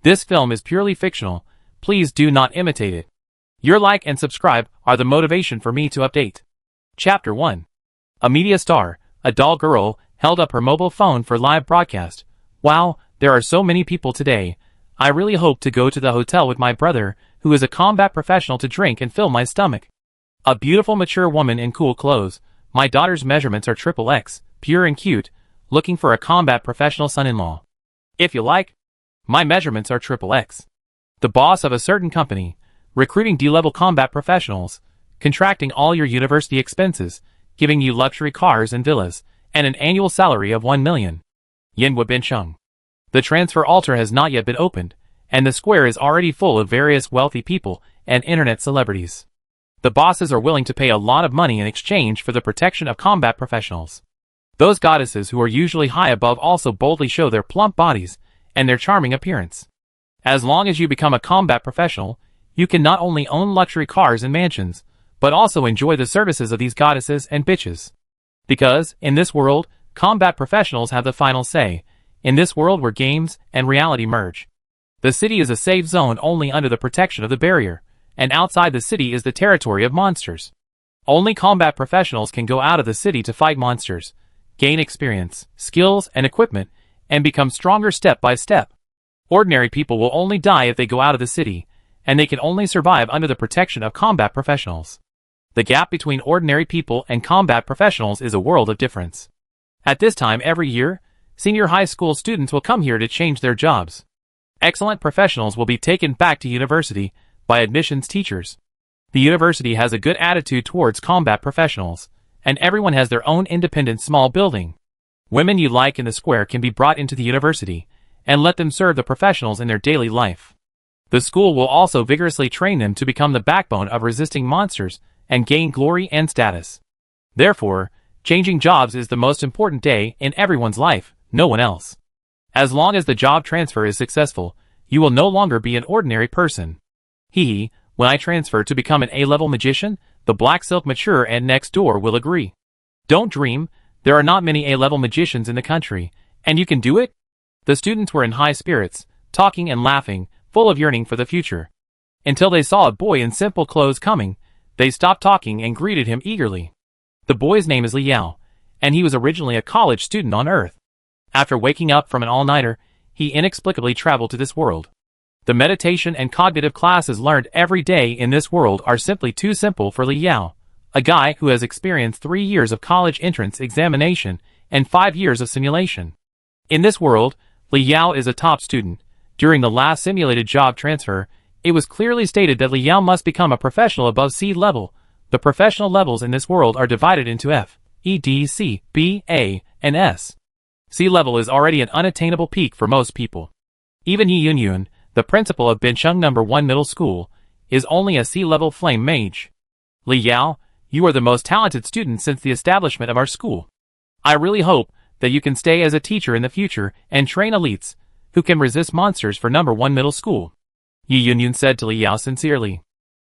This film is purely fictional. Please do not imitate it. Your like and subscribe are the motivation for me to update. Chapter 1. A media star, a doll girl, held up her mobile phone for live broadcast. Wow, there are so many people today. I really hope to go to the hotel with my brother, who is a combat professional, to drink and fill my stomach. A beautiful mature woman in cool clothes. My daughter's measurements are XXX, pure and cute, looking for a combat professional son-in-law. If you like, my measurements are XXX. The boss of a certain company, recruiting D-level combat professionals, contracting all your university expenses, giving you luxury cars and villas, and an annual salary of 1 million. Yinhua Bincheng. The transfer altar has not yet been opened, and the square is already full of various wealthy people and internet celebrities. The bosses are willing to pay a lot of money in exchange for the protection of combat professionals. Those goddesses who are usually high above also boldly show their plump bodies and their charming appearance. As long as you become a combat professional, you can not only own luxury cars and mansions, but also enjoy the services of these goddesses and bitches. Because, in this world, combat professionals have the final say, in this world where games and reality merge. The city is a safe zone only under the protection of the barrier, and outside the city is the territory of monsters. Only combat professionals can go out of the city to fight monsters, gain experience, skills, and equipment, and become stronger step by step. Ordinary people will only die if they go out of the city, and they can only survive under the protection of combat professionals. The gap between ordinary people and combat professionals is a world of difference. At this time every year, senior high school students will come here to change their jobs. Excellent professionals will be taken back to university by admissions teachers. The university has a good attitude towards combat professionals, and everyone has their own independent small building. Women you like in the square can be brought into the university, and let them serve the professionals in their daily life. The school will also vigorously train them to become the backbone of resisting monsters and gain glory and status. Therefore, changing jobs is the most important day in everyone's life, no one else. As long as the job transfer is successful, you will no longer be an ordinary person. When I transfer to become an A-level magician, the black silk mature and next door will agree. Don't dream, there are not many A-level magicians in the country, and you can do it? The students were in high spirits, talking and laughing, full of yearning for the future. Until they saw a boy in simple clothes coming, they stopped talking and greeted him eagerly. The boy's name is Li Yao, and he was originally a college student on Earth. After waking up from an all-nighter, he inexplicably traveled to this world. The meditation and cognitive classes learned every day in this world are simply too simple for Li Yao, a guy who has experienced 3 years of college entrance examination and 5 years of simulation. In this world, Li Yao is a top student. During the last simulated job transfer, it was clearly stated that Li Yao must become a professional above C level. The professional levels in this world are divided into F, E, D, C, B, A, and S. C level is already an unattainable peak for most people. Even Yi Yunyun, the principal of Bincheng No. 1 Middle School, is only a C-level flame mage. Li Yao, you are the most talented student since the establishment of our school. I really hope that you can stay as a teacher in the future and train elites who can resist monsters for No. 1 Middle School. Yi Yunyun said to Li Yao sincerely.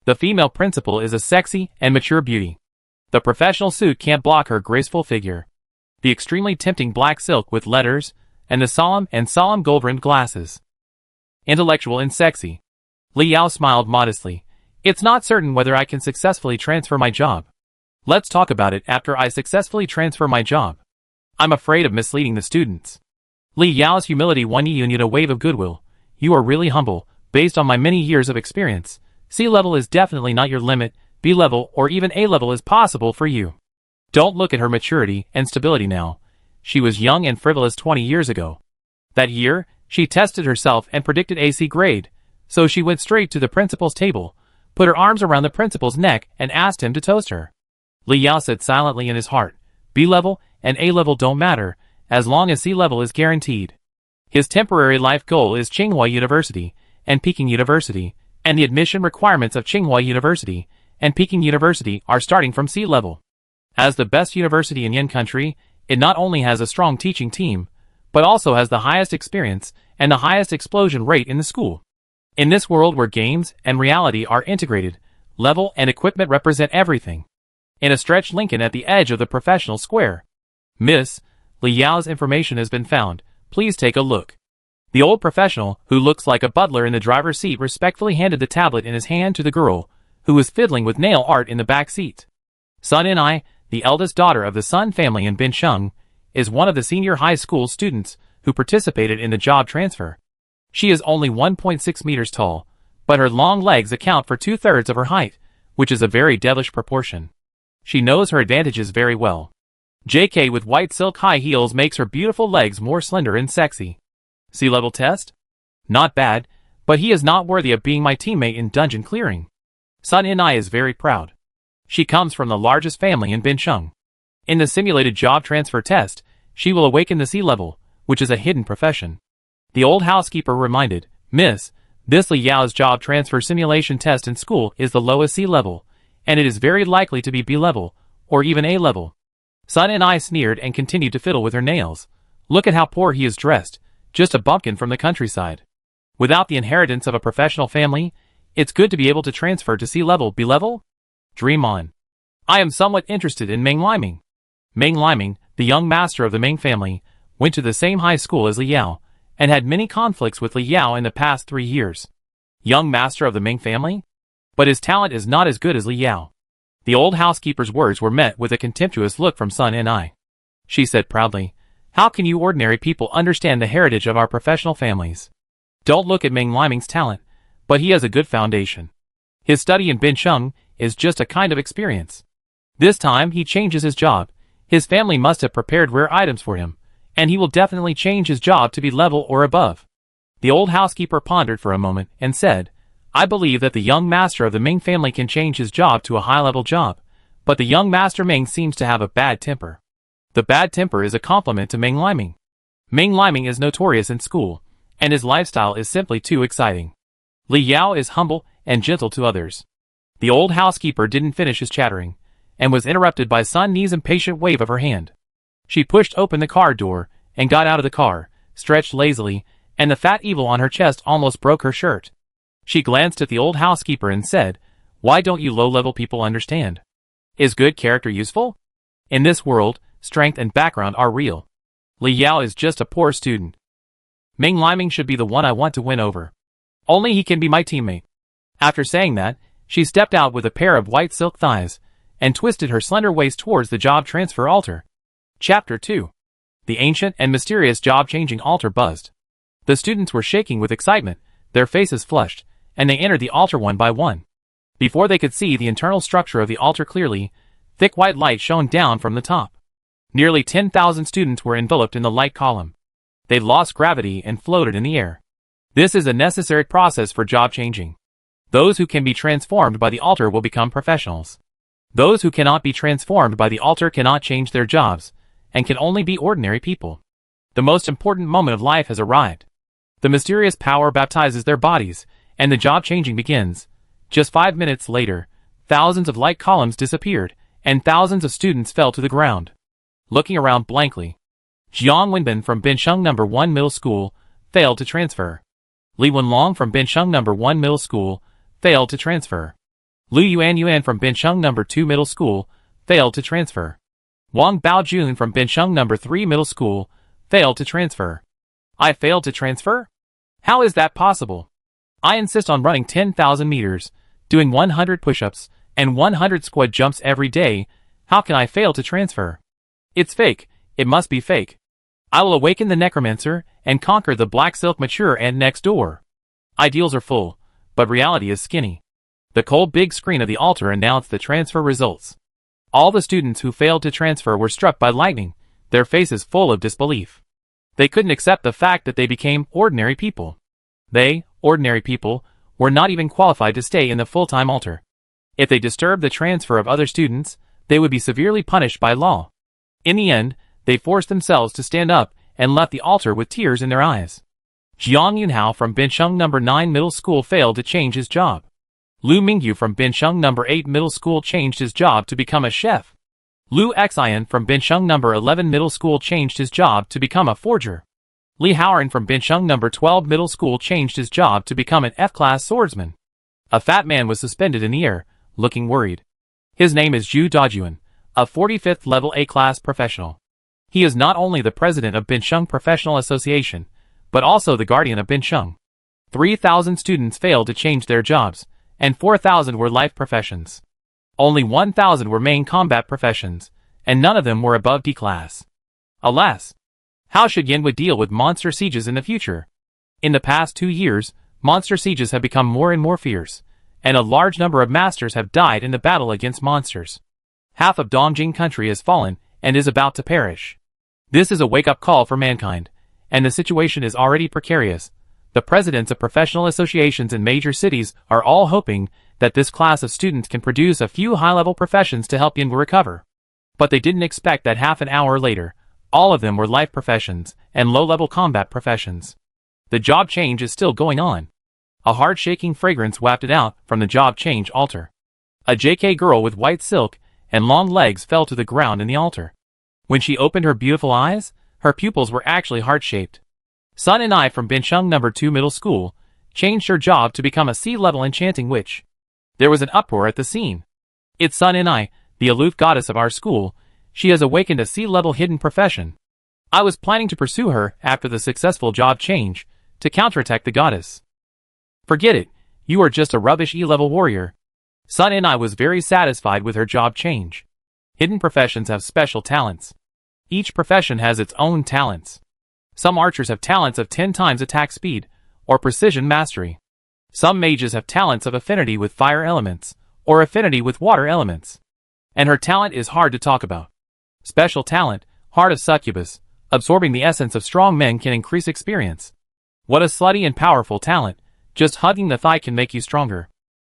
The female principal is a sexy and mature beauty. The professional suit can't block her graceful figure. The extremely tempting black silk with letters, and the solemn gold-rimmed glasses. Intellectual and sexy. Li Yao smiled modestly. It's not certain whether I can successfully transfer my job. Let's talk about it after I successfully transfer my job. I'm afraid of misleading the students. Li Yao's humility won Yi Yunyun a wave of goodwill. You are really humble, based on my many years of experience. C level is definitely not your limit, B level or even A level is possible for you. Don't look at her maturity and stability now. She was young and frivolous 20 years ago. That year, she tested herself and predicted AC grade, so she went straight to the principal's table, put her arms around the principal's neck and asked him to toast her. Li Yao said silently in his heart, B level and A level don't matter, as long as C level is guaranteed. His temporary life goal is Tsinghua University and Peking University, and the admission requirements of Tsinghua University and Peking University are starting from C level. As the best university in Yin country, it not only has a strong teaching team, but also has the highest experience and the highest explosion rate in the school. In this world where games and reality are integrated, level and equipment represent everything. In a stretched Lincoln at the edge of the professional square. Miss, Li Yao's information has been found. Please take a look. The old professional, who looks like a butler in the driver's seat, respectfully handed the tablet in his hand to the girl, who was fiddling with nail art in the back seat. Sun In-ai, the eldest daughter of the Sun family in Bincheng, is one of the senior high school students who participated in the job transfer. She is only 1.6 meters tall, but her long legs account for 2/3 of her height, which is a very devilish proportion. She knows her advantages very well. JK with white silk high heels makes her beautiful legs more slender and sexy. Sea level test? Not bad, but he is not worthy of being my teammate in dungeon clearing. Sun In-ai is very proud. She comes from the largest family in Bincheng. In the simulated job transfer test, she will awaken the sea level, which is a hidden profession. The old housekeeper reminded, Miss, this Li Yao's job transfer simulation test in school is the lowest sea level, and it is very likely to be B level, or even A level. Sun In-ai sneered and continued to fiddle with her nails. Look at how poor he is dressed, just a bumpkin from the countryside. Without the inheritance of a professional family, it's good to be able to transfer to sea level B level? Dream on. I am somewhat interested in Meng Liming. Meng Liming, the young master of the Meng family, went to the same high school as Li Yao, and had many conflicts with Li Yao in the past 3 years. Young master of the Meng family? But his talent is not as good as Li Yao. The old housekeeper's words were met with a contemptuous look from Sun In-ai. She said proudly, How can you ordinary people understand the heritage of our professional families? Don't look at Meng Liming's talent, but he has a good foundation. His study in Bincheng is just a kind of experience. This time he changes his job. His family must have prepared rare items for him, and he will definitely change his job to be level or above. The old housekeeper pondered for a moment and said, I believe that the young master of the Ming family can change his job to a high-level job, but the young master Ming seems to have a bad temper. The bad temper is a compliment to Meng Liming. Meng Liming is notorious in school, and his lifestyle is simply too exciting. Li Yao is humble and gentle to others. The old housekeeper didn't finish his chattering, and was interrupted by Sun Ni's impatient wave of her hand. She pushed open the car door, and got out of the car, stretched lazily, and the fat evil on her chest almost broke her shirt. She glanced at the old housekeeper and said, Why don't you low-level people understand? Is good character useful? In this world, strength and background are real. Li Yao is just a poor student. Meng Liming should be the one I want to win over. Only he can be my teammate. After saying that, she stepped out with a pair of white silk thighs, and twisted her slender waist towards the job transfer altar. Chapter 2. The ancient and mysterious job-changing altar buzzed. The students were shaking with excitement, their faces flushed, and they entered the altar one by one. Before they could see the internal structure of the altar clearly, thick white light shone down from the top. Nearly 10,000 students were enveloped in the light column. They lost gravity and floated in the air. This is a necessary process for job changing. Those who can be transformed by the altar will become professionals. Those who cannot be transformed by the altar cannot change their jobs, and can only be ordinary people. The most important moment of life has arrived. The mysterious power baptizes their bodies, and the job changing begins. Just 5 minutes later, thousands of light columns disappeared, and thousands of students fell to the ground. Looking around blankly, Jiang Wenbin from Bincheng No. 1 Middle School failed to transfer. Li Wenlong from Bincheng No. 1 Middle School failed to transfer. Lu Yuan from Bincheng No. 2 Middle School failed to transfer. Wang Baojun from Bincheng No. 3 Middle School failed to transfer. I failed to transfer? How is that possible? I insist on running 10,000 meters, doing 100 push-ups, and 100 squat jumps every day. How can I fail to transfer? It's fake. It must be fake. I will awaken the necromancer and conquer the black silk mature and next door. Ideals are full, but reality is skinny. The cold big screen of the altar announced the transfer results. All the students who failed to transfer were struck by lightning, their faces full of disbelief. They couldn't accept the fact that they became ordinary people. They, ordinary people, were not even qualified to stay in the full-time altar. If they disturbed the transfer of other students, they would be severely punished by law. In the end, they forced themselves to stand up and left the altar with tears in their eyes. Jiang Yunhao from Bincheng No. 9 Middle School failed to change his job. Lu Mingyu from Bincheng No. 8 Middle School changed his job to become a chef. Lu Xian from Bincheng No. 11 Middle School changed his job to become a forger. Li Haoran from Bincheng No. 12 Middle School changed his job to become an F-class swordsman. A fat man was suspended in the air, looking worried. His name is Zhu Dajuan, a 45th level A-class professional. He is not only the president of Bincheng Professional Association, but also the guardian of Binsheng. 3,000 students failed to change their jobs, and 4,000 were life professions. Only 1,000 were main combat professions, and none of them were above D class. Alas! How should Yin would deal with monster sieges in the future? In the past 2 years, monster sieges have become more and more fierce, and a large number of masters have died in the battle against monsters. Half of Dongjing country has fallen and is about to perish. This is a wake-up call for mankind, and the situation is already precarious. The presidents of professional associations in major cities are all hoping that this class of students can produce a few high-level professions to help Yin recover. But they didn't expect that half an hour later, all of them were life professions and low-level combat professions. The job change is still going on. A hard-shaking fragrance wafted out from the job change altar. A JK girl with white silk and long legs fell to the ground in the altar. When she opened her beautiful eyes, her pupils were actually heart-shaped. Sun and I from Binsheng No. 2 Middle School changed her job to become a C-level enchanting witch. There was an uproar at the scene. It's Sun and I, the aloof goddess of our school. She has awakened a C-level hidden profession. I was planning to pursue her after the successful job change to counterattack the goddess. Forget it, you are just a rubbish E-level warrior. Sun and I was very satisfied with her job change. Hidden professions have special talents. Each profession has its own talents. Some archers have talents of 10 times attack speed, or precision mastery. Some mages have talents of affinity with fire elements, or affinity with water elements. And her talent is hard to talk about. Special talent, Heart of Succubus, absorbing the essence of strong men can increase experience. What a slutty and powerful talent, just hugging the thigh can make you stronger.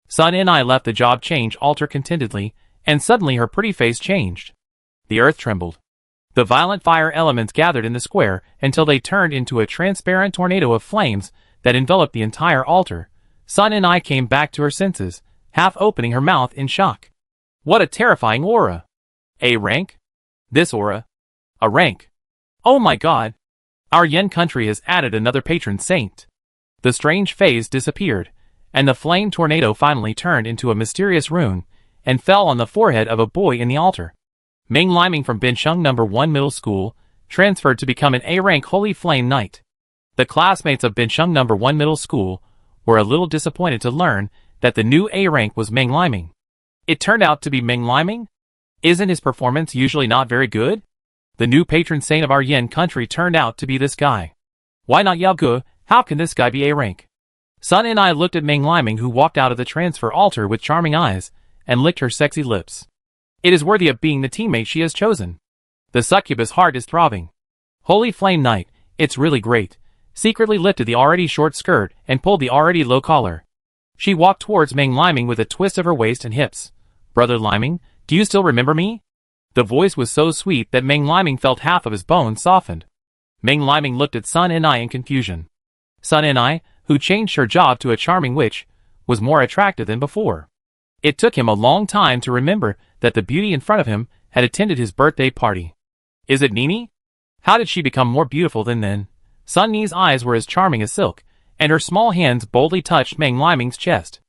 Sun and I left the job change altar contentedly, and suddenly her pretty face changed. The earth trembled. The violent fire elements gathered in the square until they turned into a transparent tornado of flames that enveloped the entire altar. Sun and I came back to her senses, half opening her mouth in shock. What a terrifying aura! A rank? This aura? A rank. Oh my god! Our Yen country has added another patron saint. The strange phase disappeared, and the flame tornado finally turned into a mysterious rune, and fell on the forehead of a boy in the altar. Ming Liming from Binsheng No. 1 Middle School transferred to become an A-rank Holy Flame Knight. The classmates of Binsheng No. 1 Middle School were a little disappointed to learn that the new A-rank was Ming Liming. It turned out to be Ming Liming? Isn't his performance usually not very good? The new patron saint of our Yen country turned out to be this guy. Why not Yao Gu? How can this guy be A-rank? Sun and I looked at Ming Liming, who walked out of the transfer altar with charming eyes and licked her sexy lips. It is worthy of being the teammate she has chosen. The succubus heart is throbbing. Holy Flame Knight, it's really great. Secretly lifted the already short skirt and pulled the already low collar. She walked towards Ming Liming with a twist of her waist and hips. Brother Liming, do you still remember me? The voice was so sweet that Ming Liming felt half of his bones softened. Ming Liming looked at Sun and I in confusion. Sun and I, who changed her job to a charming witch, was more attractive than before. It took him a long time to remember that the beauty in front of him had attended his birthday party. Is it Nini? How did she become more beautiful than then? Sun Ni's eyes were as charming as silk, and her small hands boldly touched Ming Liming's chest.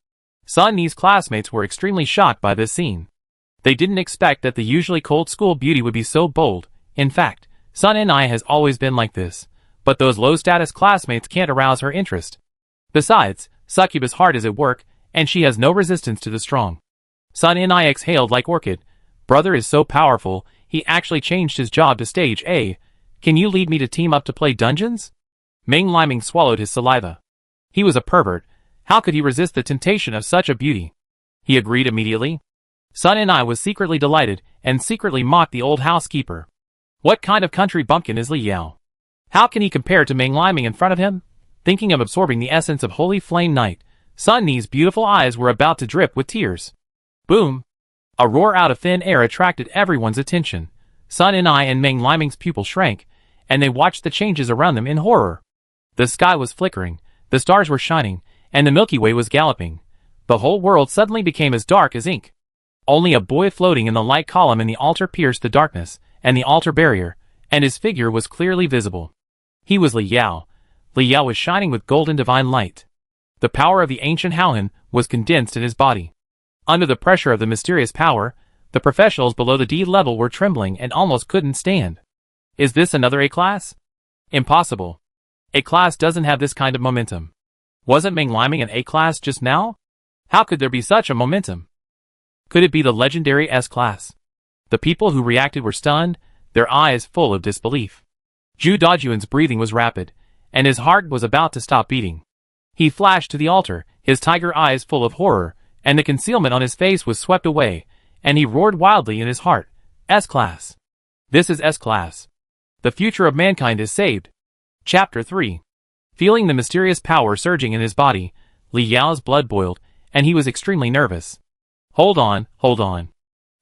Sun Ni's classmates were extremely shocked by this scene. They didn't expect that the usually cold school beauty would be so bold. In fact, Sun and I has always been like this, but those low-status classmates can't arouse her interest. Besides, Succubus' heart is at work, and she has no resistance to the strong. Sun and I exhaled like orchid. Brother is so powerful, he actually changed his job to stage A. Can you lead me to team up to play dungeons? Ming Liming swallowed his saliva. He was a pervert. How could he resist the temptation of such a beauty? He agreed immediately. Sun and I was secretly delighted, and secretly mocked the old housekeeper. What kind of country bumpkin is Li Yao? How can he compare to Ming Liming in front of him? Thinking of absorbing the essence of Holy Flame Knight, Sun Ni's beautiful eyes were about to drip with tears. Boom! A roar out of thin air attracted everyone's attention. Sun and I and Ming Liming's pupil shrank, and they watched the changes around them in horror. The sky was flickering, the stars were shining, and the Milky Way was galloping. The whole world suddenly became as dark as ink. Only a boy floating in the light column in the altar pierced the darkness and the altar barrier, and his figure was clearly visible. He was Li Yao. Li Yao was shining with golden divine light. The power of the ancient Haohan was condensed in his body. Under the pressure of the mysterious power, the professionals below the D level were trembling and almost couldn't stand. Is this another A class? Impossible. A class doesn't have this kind of momentum. Wasn't Ming liming an A class just now? How could there be such a momentum? Could it be the legendary S class? The people who reacted were stunned, their eyes full of disbelief. Zhu Dajuan's breathing was rapid, and his heart was about to stop beating. He flashed to the altar, his tiger eyes full of horror, and the concealment on his face was swept away, and he roared wildly in his heart, S-Class. This is S-Class. The future of mankind is saved. Chapter 3. Feeling the mysterious power surging in his body, Li Yao's blood boiled, and he was extremely nervous. Hold on.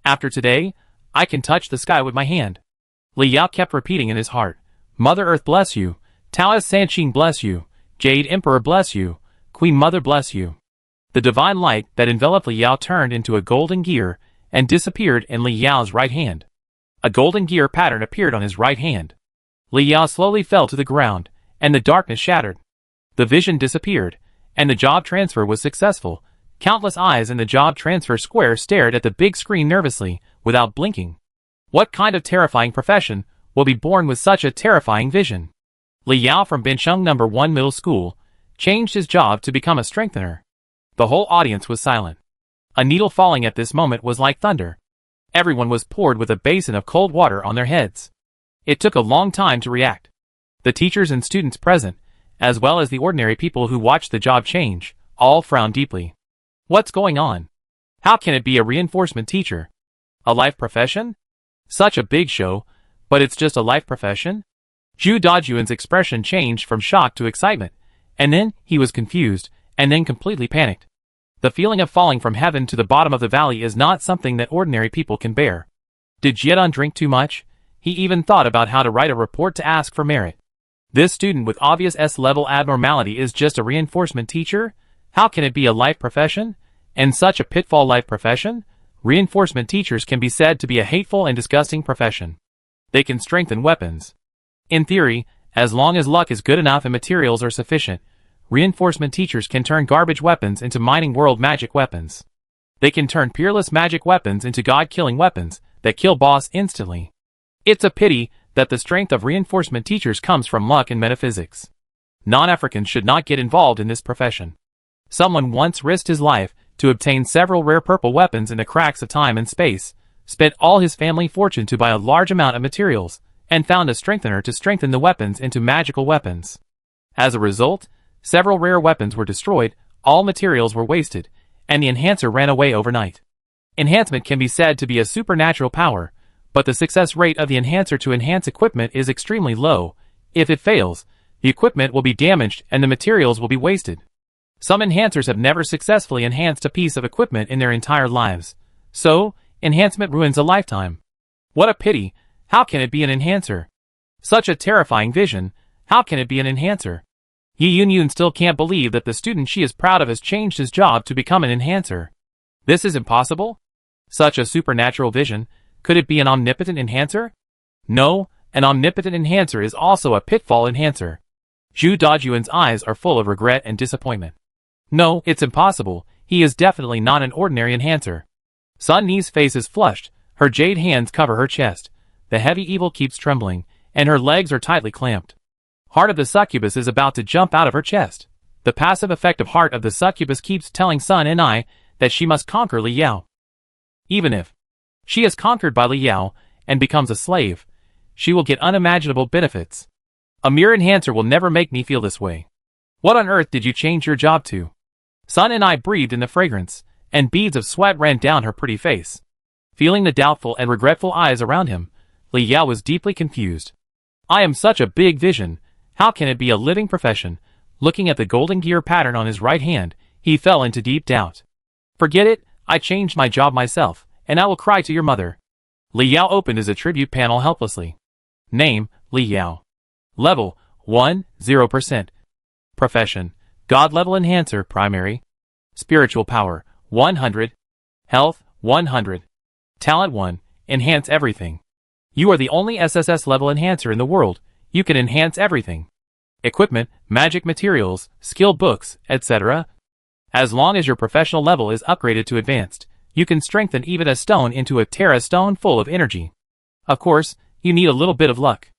After today, I can touch the sky with my hand. Li Yao kept repeating in his heart, Mother Earth bless you, Taoist Sanqing bless you, Jade Emperor bless you, Queen Mother bless you. The divine light that enveloped Li Yao turned into a golden gear and disappeared in Li Yao's right hand. A golden gear pattern appeared on his right hand. Li Yao slowly fell to the ground, and the darkness shattered. The vision disappeared, and the job transfer was successful. Countless eyes in the job transfer square stared at the big screen nervously, without blinking. What kind of terrifying profession will be born with such a terrifying vision? Li Yao from Bincheng No. 1 Middle School changed his job to become a strengthener. The whole audience was silent. A needle falling at this moment was like thunder. Everyone was poured with a basin of cold water on their heads. It took a long time to react. The teachers and students present, as well as the ordinary people who watched the job change, all frowned deeply. What's going on? How can it be a reinforcement teacher? A life profession? Such a big show, but it's just a life profession? Zhu Dajuan's expression changed from shock to excitement, and then he was confused, and then completely panicked. The feeling of falling from heaven to the bottom of the valley is not something that ordinary people can bear. Did Jiedun drink too much? He even thought about how to write a report to ask for merit. This student with obvious S-level abnormality is just a reinforcement teacher? How can it be a life profession? And such a pitfall life profession? Reinforcement teachers can be said to be a hateful and disgusting profession. They can strengthen weapons. In theory, as long as luck is good enough and materials are sufficient, reinforcement teachers can turn garbage weapons into mining world magic weapons. They can turn peerless magic weapons into god-killing weapons that kill boss instantly. It's a pity that the strength of reinforcement teachers comes from luck and metaphysics. Non-Africans should not get involved in this profession. Someone once risked his life to obtain several rare purple weapons in the cracks of time and space, spent all his family fortune to buy a large amount of materials, and found a strengthener to strengthen the weapons into magical weapons. As a result, several rare weapons were destroyed, all materials were wasted, and the enhancer ran away overnight. Enhancement can be said to be a supernatural power, but the success rate of the enhancer to enhance equipment is extremely low. If it fails, the equipment will be damaged and the materials will be wasted. Some enhancers have never successfully enhanced a piece of equipment in their entire lives. So, enhancement ruins a lifetime. What a pity! How can it be an enhancer? Such a terrifying vision, how can it be an enhancer? Yi Yunyun still can't believe that the student she is proud of has changed his job to become an enhancer. This is impossible? Such a supernatural vision, could it be an omnipotent enhancer? No, an omnipotent enhancer is also a pitfall enhancer. Zhu Dajuan's eyes are full of regret and disappointment. No, it's impossible, he is definitely not an ordinary enhancer. Sun Ni's face is flushed, her jade hands cover her chest, the heavy evil keeps trembling, and her legs are tightly clamped. Heart of the succubus is about to jump out of her chest. The passive effect of Heart of the succubus keeps telling Sun Ni that she must conquer Li Yao. Even if she is conquered by Li Yao and becomes a slave, she will get unimaginable benefits. A mere enhancer will never make me feel this way. What on earth did you change your job to? Sun Ni breathed in the fragrance, and beads of sweat ran down her pretty face. Feeling the doubtful and regretful eyes around him, Li Yao was deeply confused. I am such a big vision, how can it be a living profession? Looking at the golden gear pattern on his right hand, he fell into deep doubt. Forget it, I changed my job myself, and I will cry to your mother. Li Yao opened his attribute panel helplessly. Name, Li Yao. Level, 1, 0%. Profession, God-level enhancer, primary. Spiritual power, 100. Health, 100. Talent 1, enhance everything. You are the only SSS-level enhancer in the world, you can enhance everything. Equipment, magic materials, skill books, etc. As long as your professional level is upgraded to advanced, you can strengthen even a stone into a Terra stone full of energy. Of course, you need a little bit of luck.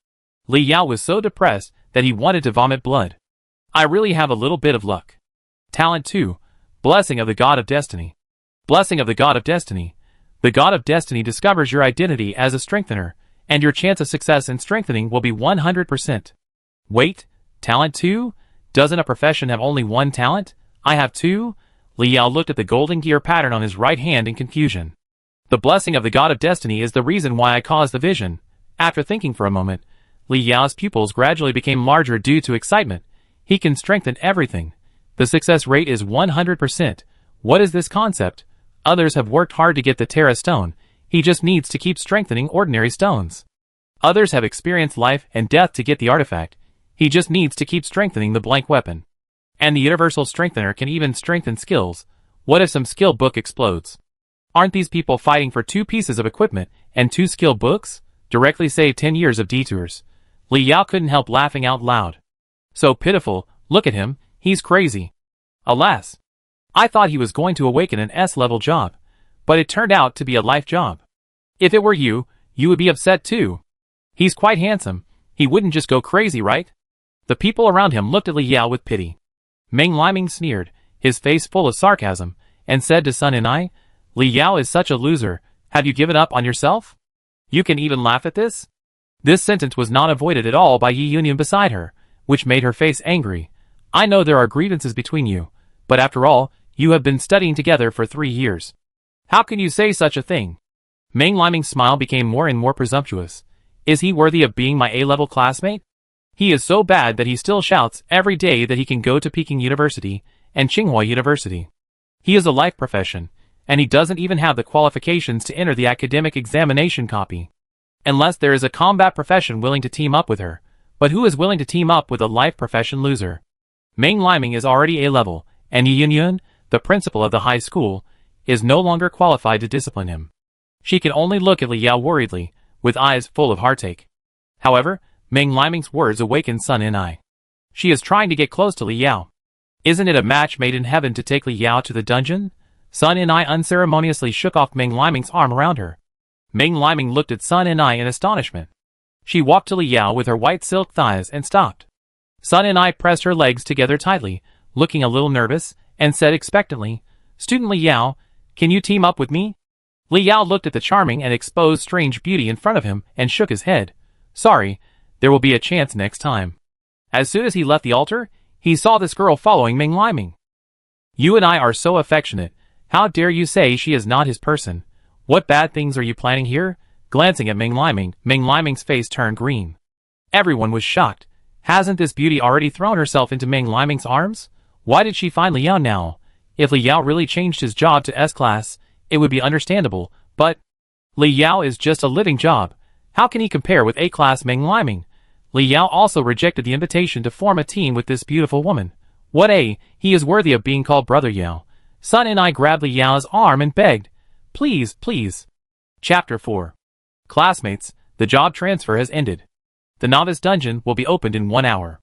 Li Yao was so depressed that he wanted to vomit blood. I really have a little bit of luck. Talent 2. Blessing of the God of Destiny. Blessing of the God of Destiny. The God of Destiny discovers your identity as a strengthener, and your chance of success in strengthening will be 100%. Wait, talent 2? Doesn't a profession have only one talent? I have 2? Li Yao looked at the golden gear pattern on his right hand in confusion. The blessing of the God of Destiny is the reason why I caused the vision. After thinking for a moment, Li Yao's pupils gradually became larger due to excitement. He can strengthen everything. The success rate is 100%. What is this concept? Others have worked hard to get the Terra stone. He just needs to keep strengthening ordinary stones. Others have experienced life and death to get the artifact. He just needs to keep strengthening the blank weapon. And the universal strengthener can even strengthen skills. What if some skill book explodes? Aren't these people fighting for 2 pieces of equipment and 2 skill books? Directly save 10 years of detours. Li Yao couldn't help laughing out loud. So pitiful, look at him, he's crazy. Alas. I thought he was going to awaken an S-level job, but it turned out to be a life job. If it were you, you would be upset too. He's quite handsome, he wouldn't just go crazy, right? The people around him looked at Li Yao with pity. Meng Liming sneered, his face full of sarcasm, and said to Sun and I, Li Yao is such a loser, have you given up on yourself? You can even laugh at this? This sentence was not avoided at all by Yi Yunyan beside her, which made her face angry. I know there are grievances between you, but after all, you have been studying together for 3 years. How can you say such a thing? Meng Liming's smile became more and more presumptuous. Is he worthy of being my A-level classmate? He is so bad that he still shouts every day that he can go to Peking University and Tsinghua University. He is a life profession, and he doesn't even have the qualifications to enter the academic examination copy. Unless there is a combat profession willing to team up with her. But who is willing to team up with a life profession loser? Meng Liming is already A-level, and Yi Yunyan, the principal of the high school, is no longer qualified to discipline him. She can only look at Li Yao worriedly, with eyes full of heartache. However, Meng Liming's words awakened Sun and I. She is trying to get close to Li Yao. Isn't it a match made in heaven to take Li Yao to the dungeon? Sun and I unceremoniously shook off Meng Liming's arm around her. Meng Liming looked at Sun and I in astonishment. She walked to Li Yao with her white silk thighs and stopped. Sun and I pressed her legs together tightly, looking a little nervous, and said expectantly, Student Li Yao, can you team up with me? Li Yao looked at the charming and exposed strange beauty in front of him and shook his head. Sorry, there will be a chance next time. As soon as he left the altar, he saw this girl following Meng Liming. You and I are so affectionate. How dare you say she is not his person? What bad things are you planning here? Glancing at Meng Liming's face turned green. Everyone was shocked. Hasn't this beauty already thrown herself into Meng Liming's arms? Why did she find Li Yao now? If Li Yao really changed his job to S-class, it would be understandable, but Li Yao is just a living job. How can he compare with A-class Meng Liming? Li Yao also rejected the invitation to form a team with this beautiful woman. What he is worthy of being called Brother Yao. Sun and I grabbed Li Yao's arm and begged, Please, please. Chapter 4. Classmates, the job transfer has ended. The novice dungeon will be opened in 1 hour.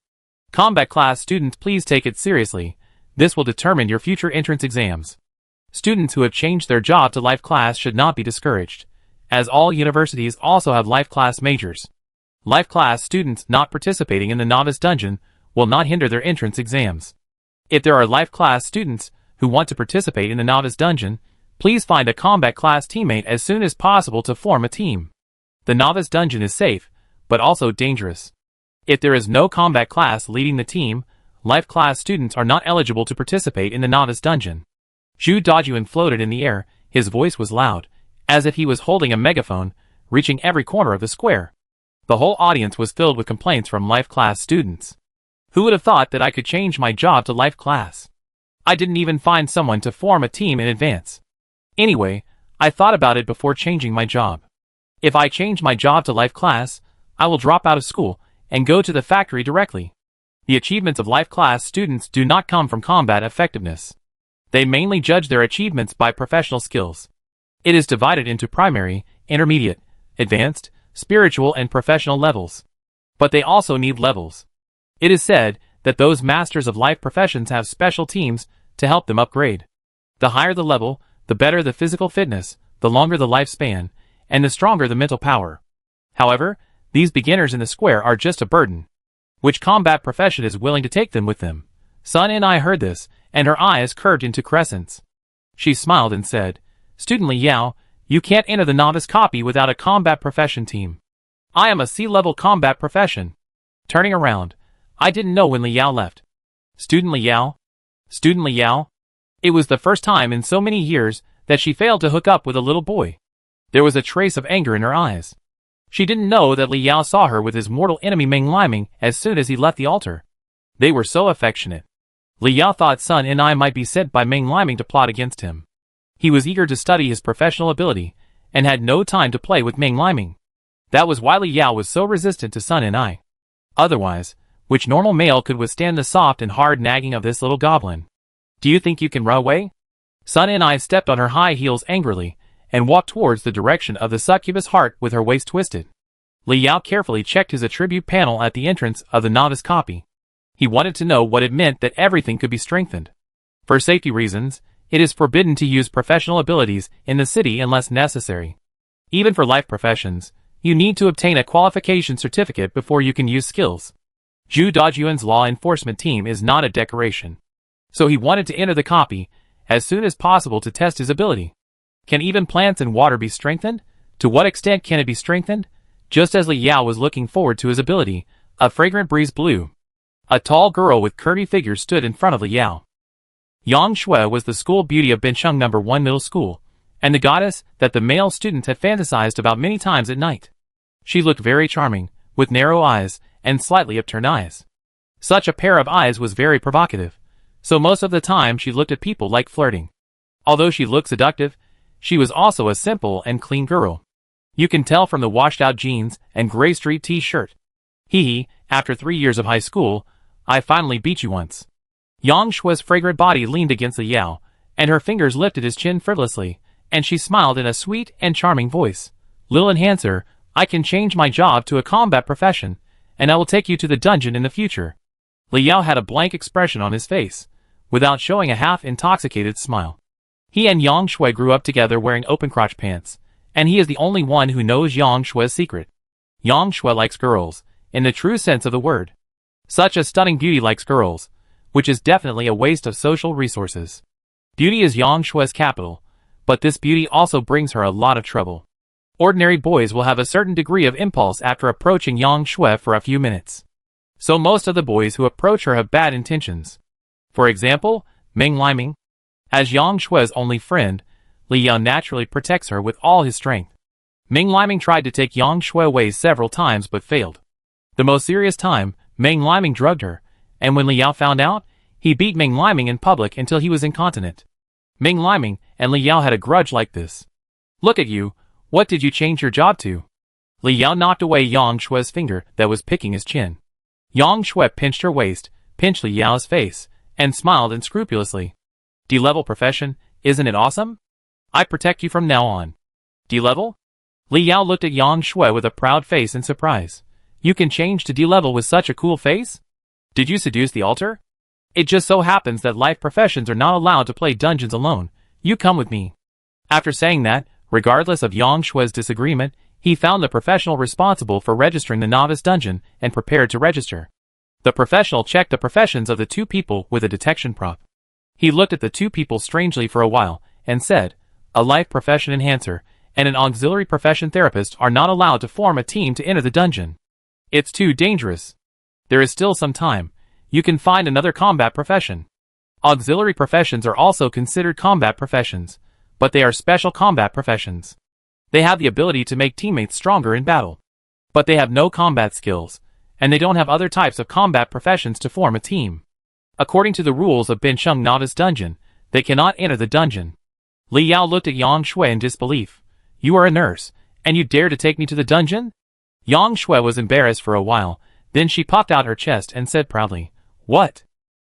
Combat class students, please take it seriously. This will determine your future entrance exams. Students who have changed their job to life class should not be discouraged, as all universities also have life class majors. Life class students not participating in the novice dungeon will not hinder their entrance exams. If there are life class students who want to participate in the novice dungeon, please find a combat class teammate as soon as possible to form a team. The novice dungeon is safe, but also dangerous. If there is no combat class leading the team, life class students are not eligible to participate in the novice dungeon. Zhu Dajun floated in the air, his voice was loud, as if he was holding a megaphone, reaching every corner of the square. The whole audience was filled with complaints from life class students. Who would have thought that I could change my job to life class? I didn't even find someone to form a team in advance. Anyway, I thought about it before changing my job. If I change my job to life class, I will drop out of school and go to the factory directly. The achievements of life class students do not come from combat effectiveness. They mainly judge their achievements by professional skills. It is divided into primary, intermediate, advanced, spiritual and professional levels. But they also need levels. It is said that those masters of life professions have special teams to help them upgrade. The higher the level, the better the physical fitness, the longer the lifespan, and the stronger the mental power. However, these beginners in the square are just a burden. Which combat profession is willing to take them with them? Sun In I heard this, and her eyes curved into crescents. She smiled and said, Student Li Yao, you can't enter the novice copy without a combat profession team. I am a C-level combat profession. Turning around, I didn't know when Li Yao left. Student Li Yao? Student Li Yao? It was the first time in so many years that she failed to hook up with a little boy. There was a trace of anger in her eyes. She didn't know that Li Yao saw her with his mortal enemy Meng Liming as soon as he left the altar. They were so affectionate. Li Yao thought Sun In I might be sent by Meng Liming to plot against him. He was eager to study his professional ability, and had no time to play with Meng Liming. That was why Li Yao was so resistant to Sun In I. Otherwise, which normal male could withstand the soft and hard nagging of this little goblin? Do you think you can run away? Sun In I stepped on her high heels angrily, and walked towards the direction of the succubus heart with her waist twisted. Li Yao carefully checked his attribute panel at the entrance of the novice copy. He wanted to know what it meant that everything could be strengthened. For safety reasons, it is forbidden to use professional abilities in the city unless necessary. Even for life professions, you need to obtain a qualification certificate before you can use skills. Zhu Dajuan's law enforcement team is not a decoration. So he wanted to enter the copy as soon as possible to test his ability. Can even plants and water be strengthened? To what extent can it be strengthened? Just as Li Yao was looking forward to his ability, a fragrant breeze blew. A tall girl with curvy figure stood in front of Li Yao. Yang Shui was the school beauty of Bincheng No. 1 Middle School, and the goddess that the male students had fantasized about many times at night. She looked very charming, with narrow eyes and slightly upturned eyes. Such a pair of eyes was very provocative, so most of the time she looked at people like flirting. Although she looked seductive, she was also a simple and clean girl. You can tell from the washed-out jeans and gray street t-shirt. Hee, after 3 years of high school, I finally beat you once. Yang Shui's fragrant body leaned against Li Yao, and her fingers lifted his chin frivolously, and she smiled in a sweet and charming voice. Lil Enhancer, I can change my job to a combat profession, and I will take you to the dungeon in the future. Li Yao had a blank expression on his face, without showing a half-intoxicated smile. He and Yang Shui grew up together wearing open-crotch pants, and he is the only one who knows Yang Shui's secret. Yang Shui likes girls, in the true sense of the word. Such a stunning beauty likes girls, which is definitely a waste of social resources. Beauty is Yang Shui's capital, but this beauty also brings her a lot of trouble. Ordinary boys will have a certain degree of impulse after approaching Yang Shui for a few minutes. So most of the boys who approach her have bad intentions. For example, Meng Liming. As Yang Shui's only friend, Li Yao naturally protects her with all his strength. Meng Liming tried to take Yang Shui away several times but failed. The most serious time, Meng Liming drugged her, and when Li Yao found out, he beat Meng Liming in public until he was incontinent. Meng Liming and Li Yao had a grudge like this. Look at you, what did you change your job to? Li Yao knocked away Yang Shui's finger that was picking his chin. Yang Shui pinched her waist, pinched Li Yao's face, and smiled unscrupulously. D-level profession, isn't it awesome? I protect you from now on. D-level? Li Yao looked at Yang Shui with a proud face in surprise. You can change to D-level with such a cool face? Did you seduce the altar? It just so happens that life professions are not allowed to play dungeons alone. You come with me. After saying that, regardless of Yang Shui's disagreement, he found the professional responsible for registering the novice dungeon and prepared to register. The professional checked the professions of the two people with a detection prop. He looked at the two people strangely for a while, and said, a life profession enhancer and an auxiliary profession therapist are not allowed to form a team to enter the dungeon. It's too dangerous. There is still some time. You can find another combat profession. Auxiliary professions are also considered combat professions, but they are special combat professions. They have the ability to make teammates stronger in battle. But they have no combat skills, and they don't have other types of combat professions to form a team. According to the rules of Bincheng Novice Dungeon, they cannot enter the dungeon. Li Yao looked at Yang Shui in disbelief. You are a nurse, and you dare to take me to the dungeon? Yang Shui was embarrassed for a while, then she puffed out her chest and said proudly, What?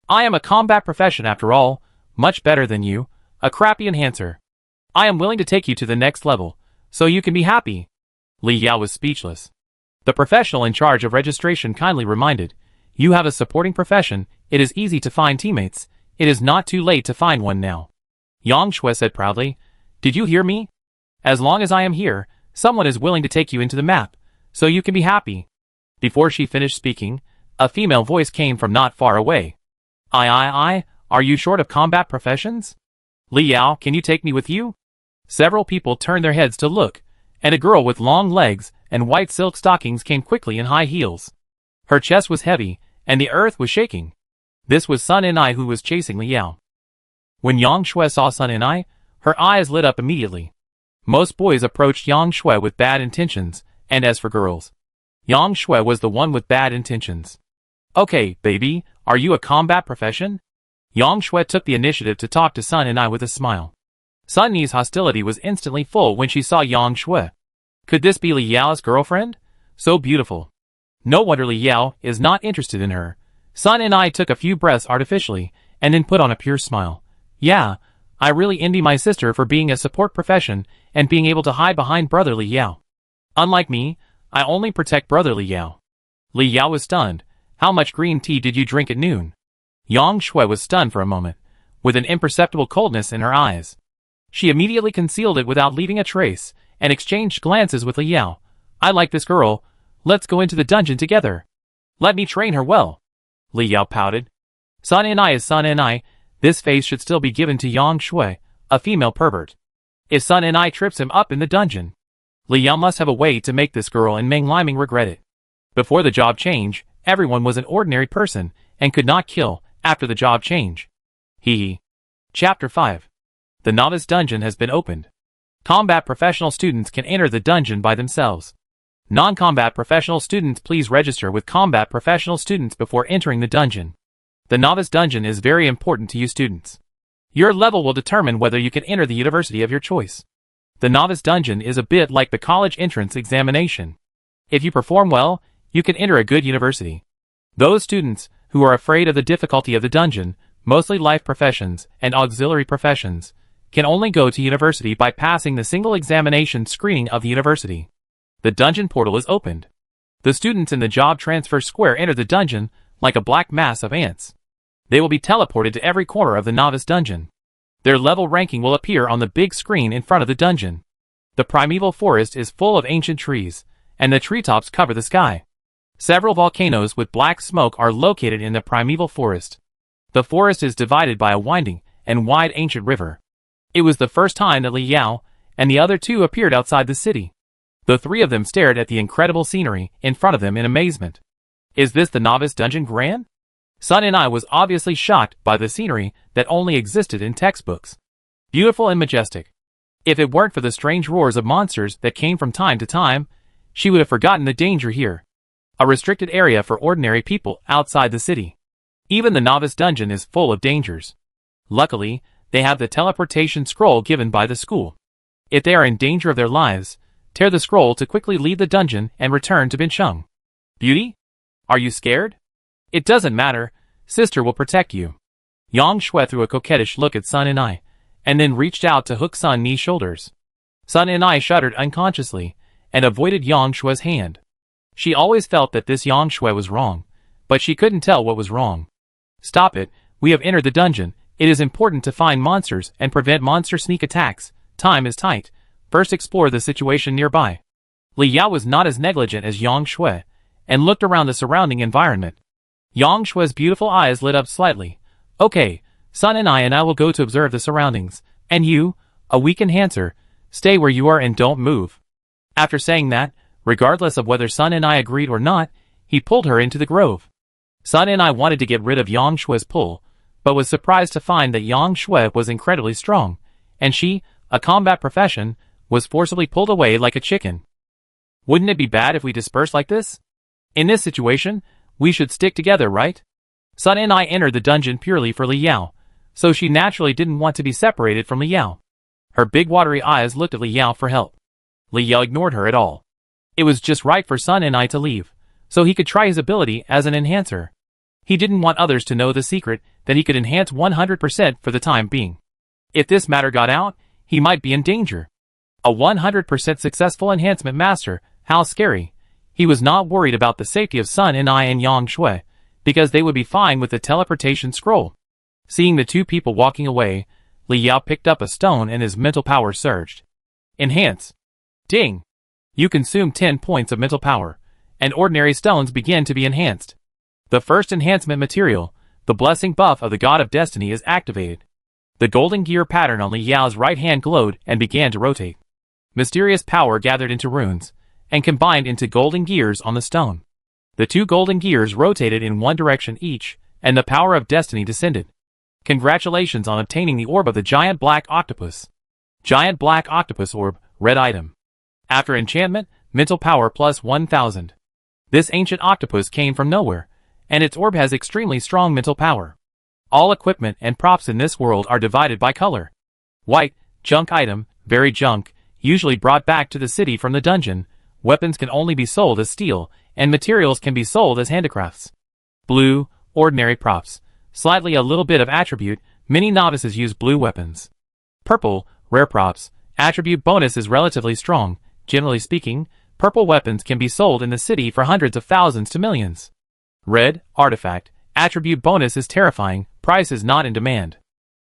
I am a combat profession after all, much better than you, a crappy enhancer. I am willing to take you to the next level, so you can be happy. Li Yao was speechless. The professional in charge of registration kindly reminded, You have a supporting profession, it is easy to find teammates, it is not too late to find one now. Yang Shui said proudly, Did you hear me? As long as I am here, someone is willing to take you into the map, so you can be happy. Before she finished speaking, A female voice came from not far away. I, are you short of combat professions? Li Yao, can you take me with you? Several people turned their heads to look, and a girl with long legs and white silk stockings came quickly in high heels. Her chest was heavy, and the earth was shaking. This was Sun And who was chasing Li Yao. When Yang Shui saw Sun And, her eyes lit up immediately. Most boys approached Yang Shui with bad intentions, and as for girls, Yang Shui was the one with bad intentions. Okay, baby, are you a combat profession? Yang Shui took the initiative to talk to Sun And with a smile. Sun Ni's hostility was instantly full when she saw Yang Shui. Could this be Li Yao's girlfriend? So beautiful. No wonder Li Yao is not interested in her. Sun And took a few breaths artificially, and then put on a pure smile. Yeah, I really envy my sister for being a support profession and being able to hide behind brother Li Yao. Unlike me, I only protect brother Li Yao. Li Yao was stunned. How much green tea did you drink at noon? Yang Shui was stunned for a moment, with an imperceptible coldness in her eyes. She immediately concealed it without leaving a trace, and exchanged glances with Li Yao. I like this girl. Let's go into the dungeon together. Let me train her well. Li Yao pouted. Sun And is Sun And. This face should still be given to Yang Shui, a female pervert. If Sun And trips him up in the dungeon, Li Yao must have a way to make this girl and Meng Liming regret it. Before the job change, everyone was an ordinary person, and could not kill after the job change. Hee. Chapter 5. The novice dungeon has been opened. Combat professional students can enter the dungeon by themselves. Non-combat professional students, please register with combat professional students before entering the dungeon. The novice dungeon is very important to you students. Your level will determine whether you can enter the university of your choice. The novice dungeon is a bit like the college entrance examination. If you perform well, you can enter a good university. Those students who are afraid of the difficulty of the dungeon, mostly life professions and auxiliary professions, can only go to university by passing the single examination screening of the university. The dungeon portal is opened. The students in the job transfer square enter the dungeon like a black mass of ants. They will be teleported to every corner of the novice dungeon. Their level ranking will appear on the big screen in front of the dungeon. The primeval forest is full of ancient trees, and the treetops cover the sky. Several volcanoes with black smoke are located in the primeval forest. The forest is divided by a winding and wide ancient river. It was the first time that Li Yao and the other two appeared outside the city. The three of them stared at the incredible scenery in front of them in amazement. Is this the novice dungeon grand? Sun And was obviously shocked by the scenery that only existed in textbooks. Beautiful and majestic. If it weren't for the strange roars of monsters that came from time to time, she would have forgotten the danger here. A restricted area for ordinary people outside the city. Even the novice dungeon is full of dangers. Luckily, they have the teleportation scroll given by the school. If they are in danger of their lives, tear the scroll to quickly leave the dungeon and return to Bincheng. Beauty? Are you scared? It doesn't matter, sister will protect you. Yang Shui threw a coquettish look at Sun and then reached out to hook Sun Ni's shoulders. Sun shuddered unconsciously, and avoided Yang Shui's hand. She always felt that this Yang Shui was wrong, but she couldn't tell what was wrong. Stop it, we have entered the dungeon. It is important to find monsters and prevent monster sneak attacks. Time is tight. First explore the situation nearby. Li Yao was not as negligent as Yang Shui, and looked around the surrounding environment. Yang Shui's beautiful eyes lit up slightly. Okay, Sun and I will go to observe the surroundings, and you, a weak enhancer, stay where you are and don't move. After saying that, regardless of whether Sun and I agreed or not, he pulled her into the grove. Sun and I wanted to get rid of Yang Shui's pull, but was surprised to find that Yang Shui was incredibly strong, and she, a combat profession, was forcibly pulled away like a chicken. Wouldn't it be bad if we dispersed like this? In this situation, we should stick together, right? Sun and I entered the dungeon purely for Li Yao, so she naturally didn't want to be separated from Li Yao. Her big watery eyes looked at Li Yao for help. Li Yao ignored her at all. It was just right for Sun and I to leave, so he could try his ability as an enhancer. He didn't want others to know the secret that he could enhance 100% for the time being. If this matter got out, he might be in danger. A 100% successful enhancement master, how scary. He was not worried about the safety of Sun and I and Yang Shui, because they would be fine with the teleportation scroll. Seeing the two people walking away, Li Yao picked up a stone and his mental power surged. Enhance. Ding! You consume 10 points of mental power, and ordinary stones begin to be enhanced. The first enhancement material, the blessing buff of the God of Destiny, is activated. The golden gear pattern on Li Yao's right hand glowed and began to rotate. Mysterious power gathered into runes, and combined into golden gears on the stone. The two golden gears rotated in one direction each, and the power of destiny descended. Congratulations on obtaining the orb of the giant black octopus. Giant black octopus orb, red item. After enchantment, mental power plus 1000. This ancient octopus came from nowhere, and its orb has extremely strong mental power. All equipment and props in this world are divided by color. White, junk item, very junk, usually brought back to the city from the dungeon. Weapons can only be sold as steel, and materials can be sold as handicrafts. Blue, ordinary props. Slightly a little bit of attribute, many novices use blue weapons. Purple, rare props. Attribute bonus is relatively strong. Generally speaking, purple weapons can be sold in the city for hundreds of thousands to millions. Red, artifact. Attribute bonus is terrifying, price is not in demand.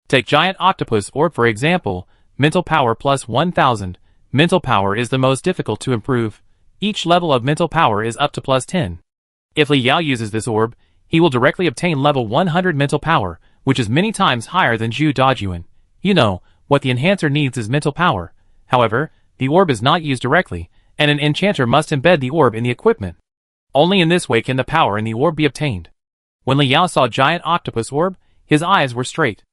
Take giant octopus orb for example, mental power plus 1000. Mental power is the most difficult to improve. Each level of mental power is up to plus 10. If Li Yao uses this orb, he will directly obtain level 100 mental power, which is many times higher than Zhu Dajuan. You know, what the enhancer needs is mental power. However, the orb is not used directly, and an enchanter must embed the orb in the equipment. Only in this way can the power in the orb be obtained. When Li Yao saw giant octopus orb, his eyes were straight.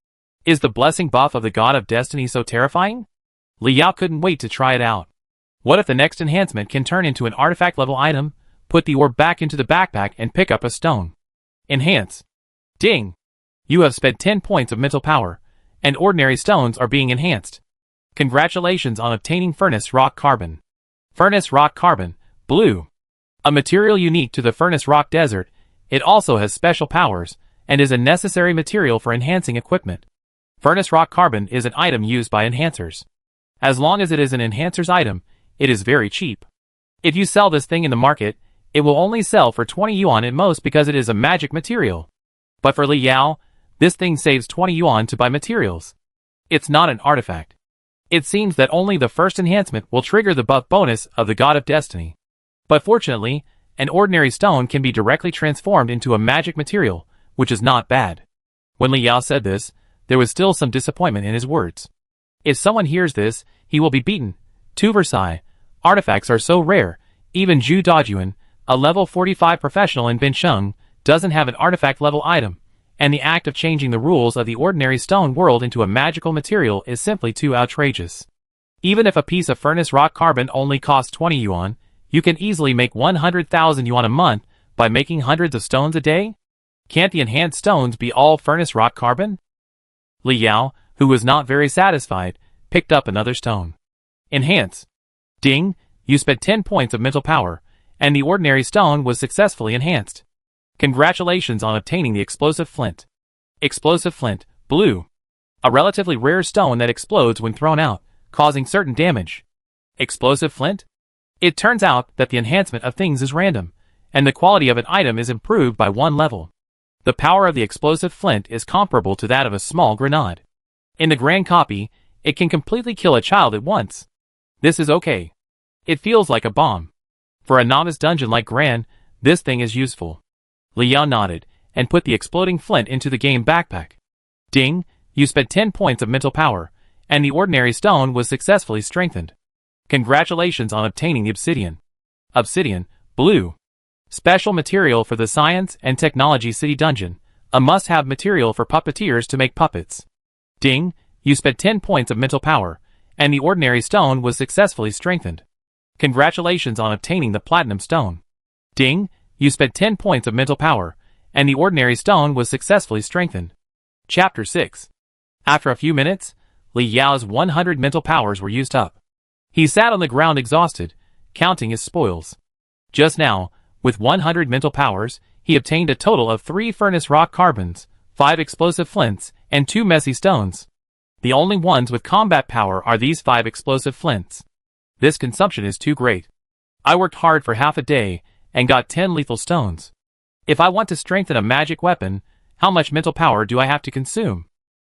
Is the blessing buff of the God of Destiny so terrifying? Li Yao couldn't wait to try it out. What if the next enhancement can turn into an artifact level item? Put the orb back into the backpack and pick up a stone. Enhance. Ding! You have spent 10 points of mental power, and ordinary stones are being enhanced. Congratulations on obtaining Furnace Rock Carbon. Furnace Rock Carbon, blue. A material unique to the Furnace Rock Desert, it also has special powers, and is a necessary material for enhancing equipment. Furnace Rock Carbon is an item used by enhancers. As long as it is an enhancer's item, it is very cheap. If you sell this thing in the market, it will only sell for 20 yuan at most because it is a magic material. But for Li Yao, this thing saves 20 yuan to buy materials. It's not an artifact. It seems that only the first enhancement will trigger the buff bonus of the God of Destiny. But fortunately, an ordinary stone can be directly transformed into a magic material, which is not bad. When Li Yao said this, there was still some disappointment in his words. If someone hears this, he will be beaten. To Versailles, artifacts are so rare, even Zhu Dajuan, a level 45 professional in Binsheng, doesn't have an artifact level item, and the act of changing the rules of the ordinary stone world into a magical material is simply too outrageous. Even if a piece of Furnace Rock Carbon only costs 20 yuan, you can easily make 100,000 yuan a month by making hundreds of stones a day? Can't the enhanced stones be all Furnace Rock Carbon? Li Yao, who was not very satisfied, picked up another stone. Enhance. Ding, you spent 10 points of mental power, and the ordinary stone was successfully enhanced. Congratulations on obtaining the explosive flint. Explosive flint, blue. A relatively rare stone that explodes when thrown out, causing certain damage. Explosive flint? It turns out that the enhancement of things is random, and the quality of an item is improved by one level. The power of the explosive flint is comparable to that of a small grenade. In the grand copy, it can completely kill a child at once. This is okay. It feels like a bomb. For a novice dungeon like Gran, this thing is useful. Li Yao nodded, and put the exploding flint into the game backpack. Ding, you spent 10 points of mental power, and the ordinary stone was successfully strengthened. Congratulations on obtaining the obsidian. Obsidian, blue. Special material for the Science and Technology City Dungeon, a must-have material for puppeteers to make puppets. Ding, you spent 10 points of mental power, and the ordinary stone was successfully strengthened. Congratulations on obtaining the platinum stone. Ding, you spent 10 points of mental power, and the ordinary stone was successfully strengthened. Chapter 6. After a few minutes, Li Yao's 100 mental powers were used up. He sat on the ground exhausted, counting his spoils. Just now, with 100 mental powers, he obtained a total of 3 furnace rock carbons, 5 explosive flints, and 2 messy stones. The only ones with combat power are these 5 explosive flints. This consumption is too great. I worked hard for half a day, and got 10 lethal stones. If I want to strengthen a magic weapon, how much mental power do I have to consume?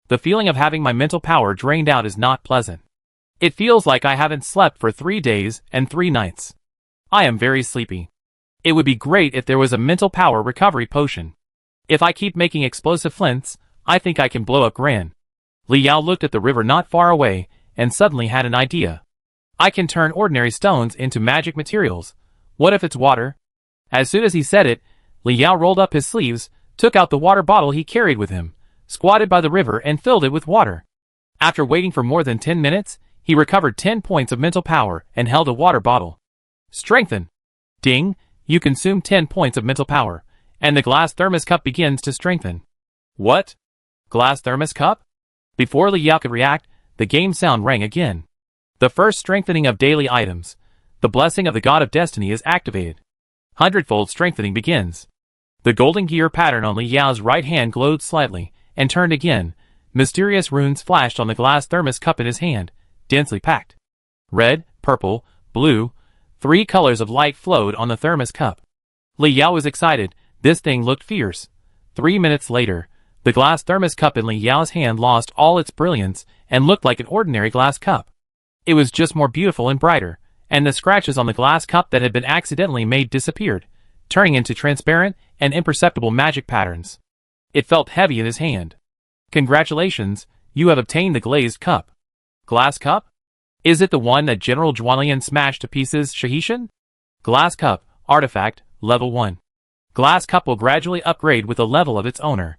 The feeling of having my mental power drained out is not pleasant. It feels like I haven't slept for 3 days and 3 nights. I am very sleepy. It would be great if there was a mental power recovery potion. If I keep making explosive flints, I think I can blow up Gran. Li Yao looked at the river not far away, and suddenly had an idea. I can turn ordinary stones into magic materials. What if it's water? As soon as he said it, Li Yao rolled up his sleeves, took out the water bottle he carried with him, squatted by the river and filled it with water. After waiting for more than 10 minutes, he recovered 10 points of mental power and held a water bottle. Strengthen. Ding, you consume 10 points of mental power, and the glass thermos cup begins to strengthen. What? Glass thermos cup? Before Li Yao could react, the game sound rang again. The first strengthening of daily items. The blessing of the god of destiny is activated. 100-fold strengthening begins. The golden gear pattern on Li Yao's right hand glowed slightly, and turned again. Mysterious runes flashed on the glass thermos cup in his hand, densely packed. Red, purple, blue, 3 colors of light flowed on the thermos cup. Li Yao was excited. This thing looked fierce. 3 minutes later, the glass thermos cup in Li Yao's hand lost all its brilliance and looked like an ordinary glass cup. It was just more beautiful and brighter, and the scratches on the glass cup that had been accidentally made disappeared, turning into transparent and imperceptible magic patterns. It felt heavy in his hand. Congratulations, you have obtained the glazed cup. Glass cup? Is it the one that General Juanlian smashed to pieces, Shahishan? Glass cup, artifact, level 1. Glass cup will gradually upgrade with the level of its owner.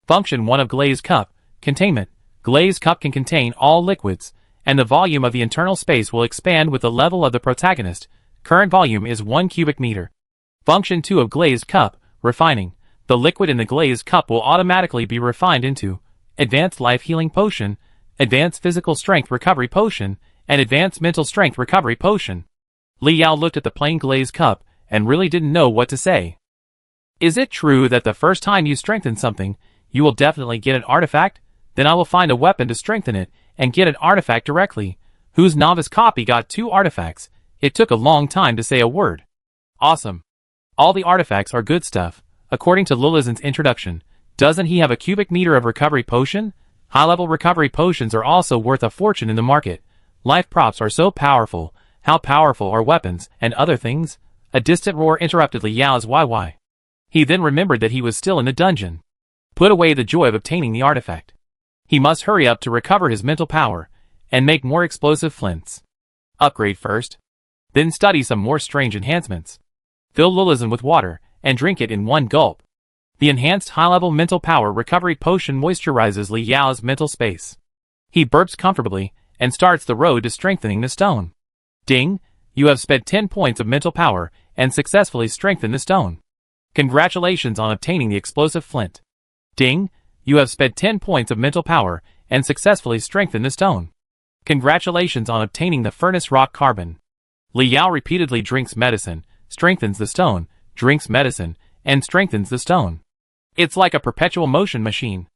Function 1 of glazed cup, containment. Glazed cup can contain all liquids, and the volume of the internal space will expand with the level of the protagonist. Current volume is 1 cubic meter. Function 2 of glazed cup, refining. The liquid in the glazed cup will automatically be refined into advanced life healing potion, advanced physical strength recovery potion, and advanced mental strength recovery potion. Li Yao looked at the plain glazed cup and really didn't know what to say. Is it true that the first time you strengthen something, you will definitely get an artifact? Then I will find a weapon to strengthen it and get an artifact directly. Whose novice copy got 2 artifacts? It took a long time to say a word. Awesome. All the artifacts are good stuff. According to Lulazin's introduction, doesn't he have a cubic meter of recovery potion? High-level recovery potions are also worth a fortune in the market. Life props are so powerful. How powerful are weapons and other things? A distant roar interrupted Li Yao's why. He then remembered that he was still in the dungeon. Put away the joy of obtaining the artifact. He must hurry up to recover his mental power and make more explosive flints. Upgrade first. Then study some more strange enhancements. Fill Lulazin with water and drink it in 1 gulp. The enhanced high-level mental power recovery potion moisturizes Li Yao's mental space. He burps comfortably and starts the road to strengthening the stone. Ding, you have spent 10 points of mental power and successfully strengthened the stone. Congratulations on obtaining the explosive flint. Ding, you have spent 10 points of mental power and successfully strengthened the stone. Congratulations on obtaining the furnace rock carbon. Li Yao repeatedly drinks medicine, strengthens the stone, drinks medicine, and strengthens the stone. It's like a perpetual motion machine.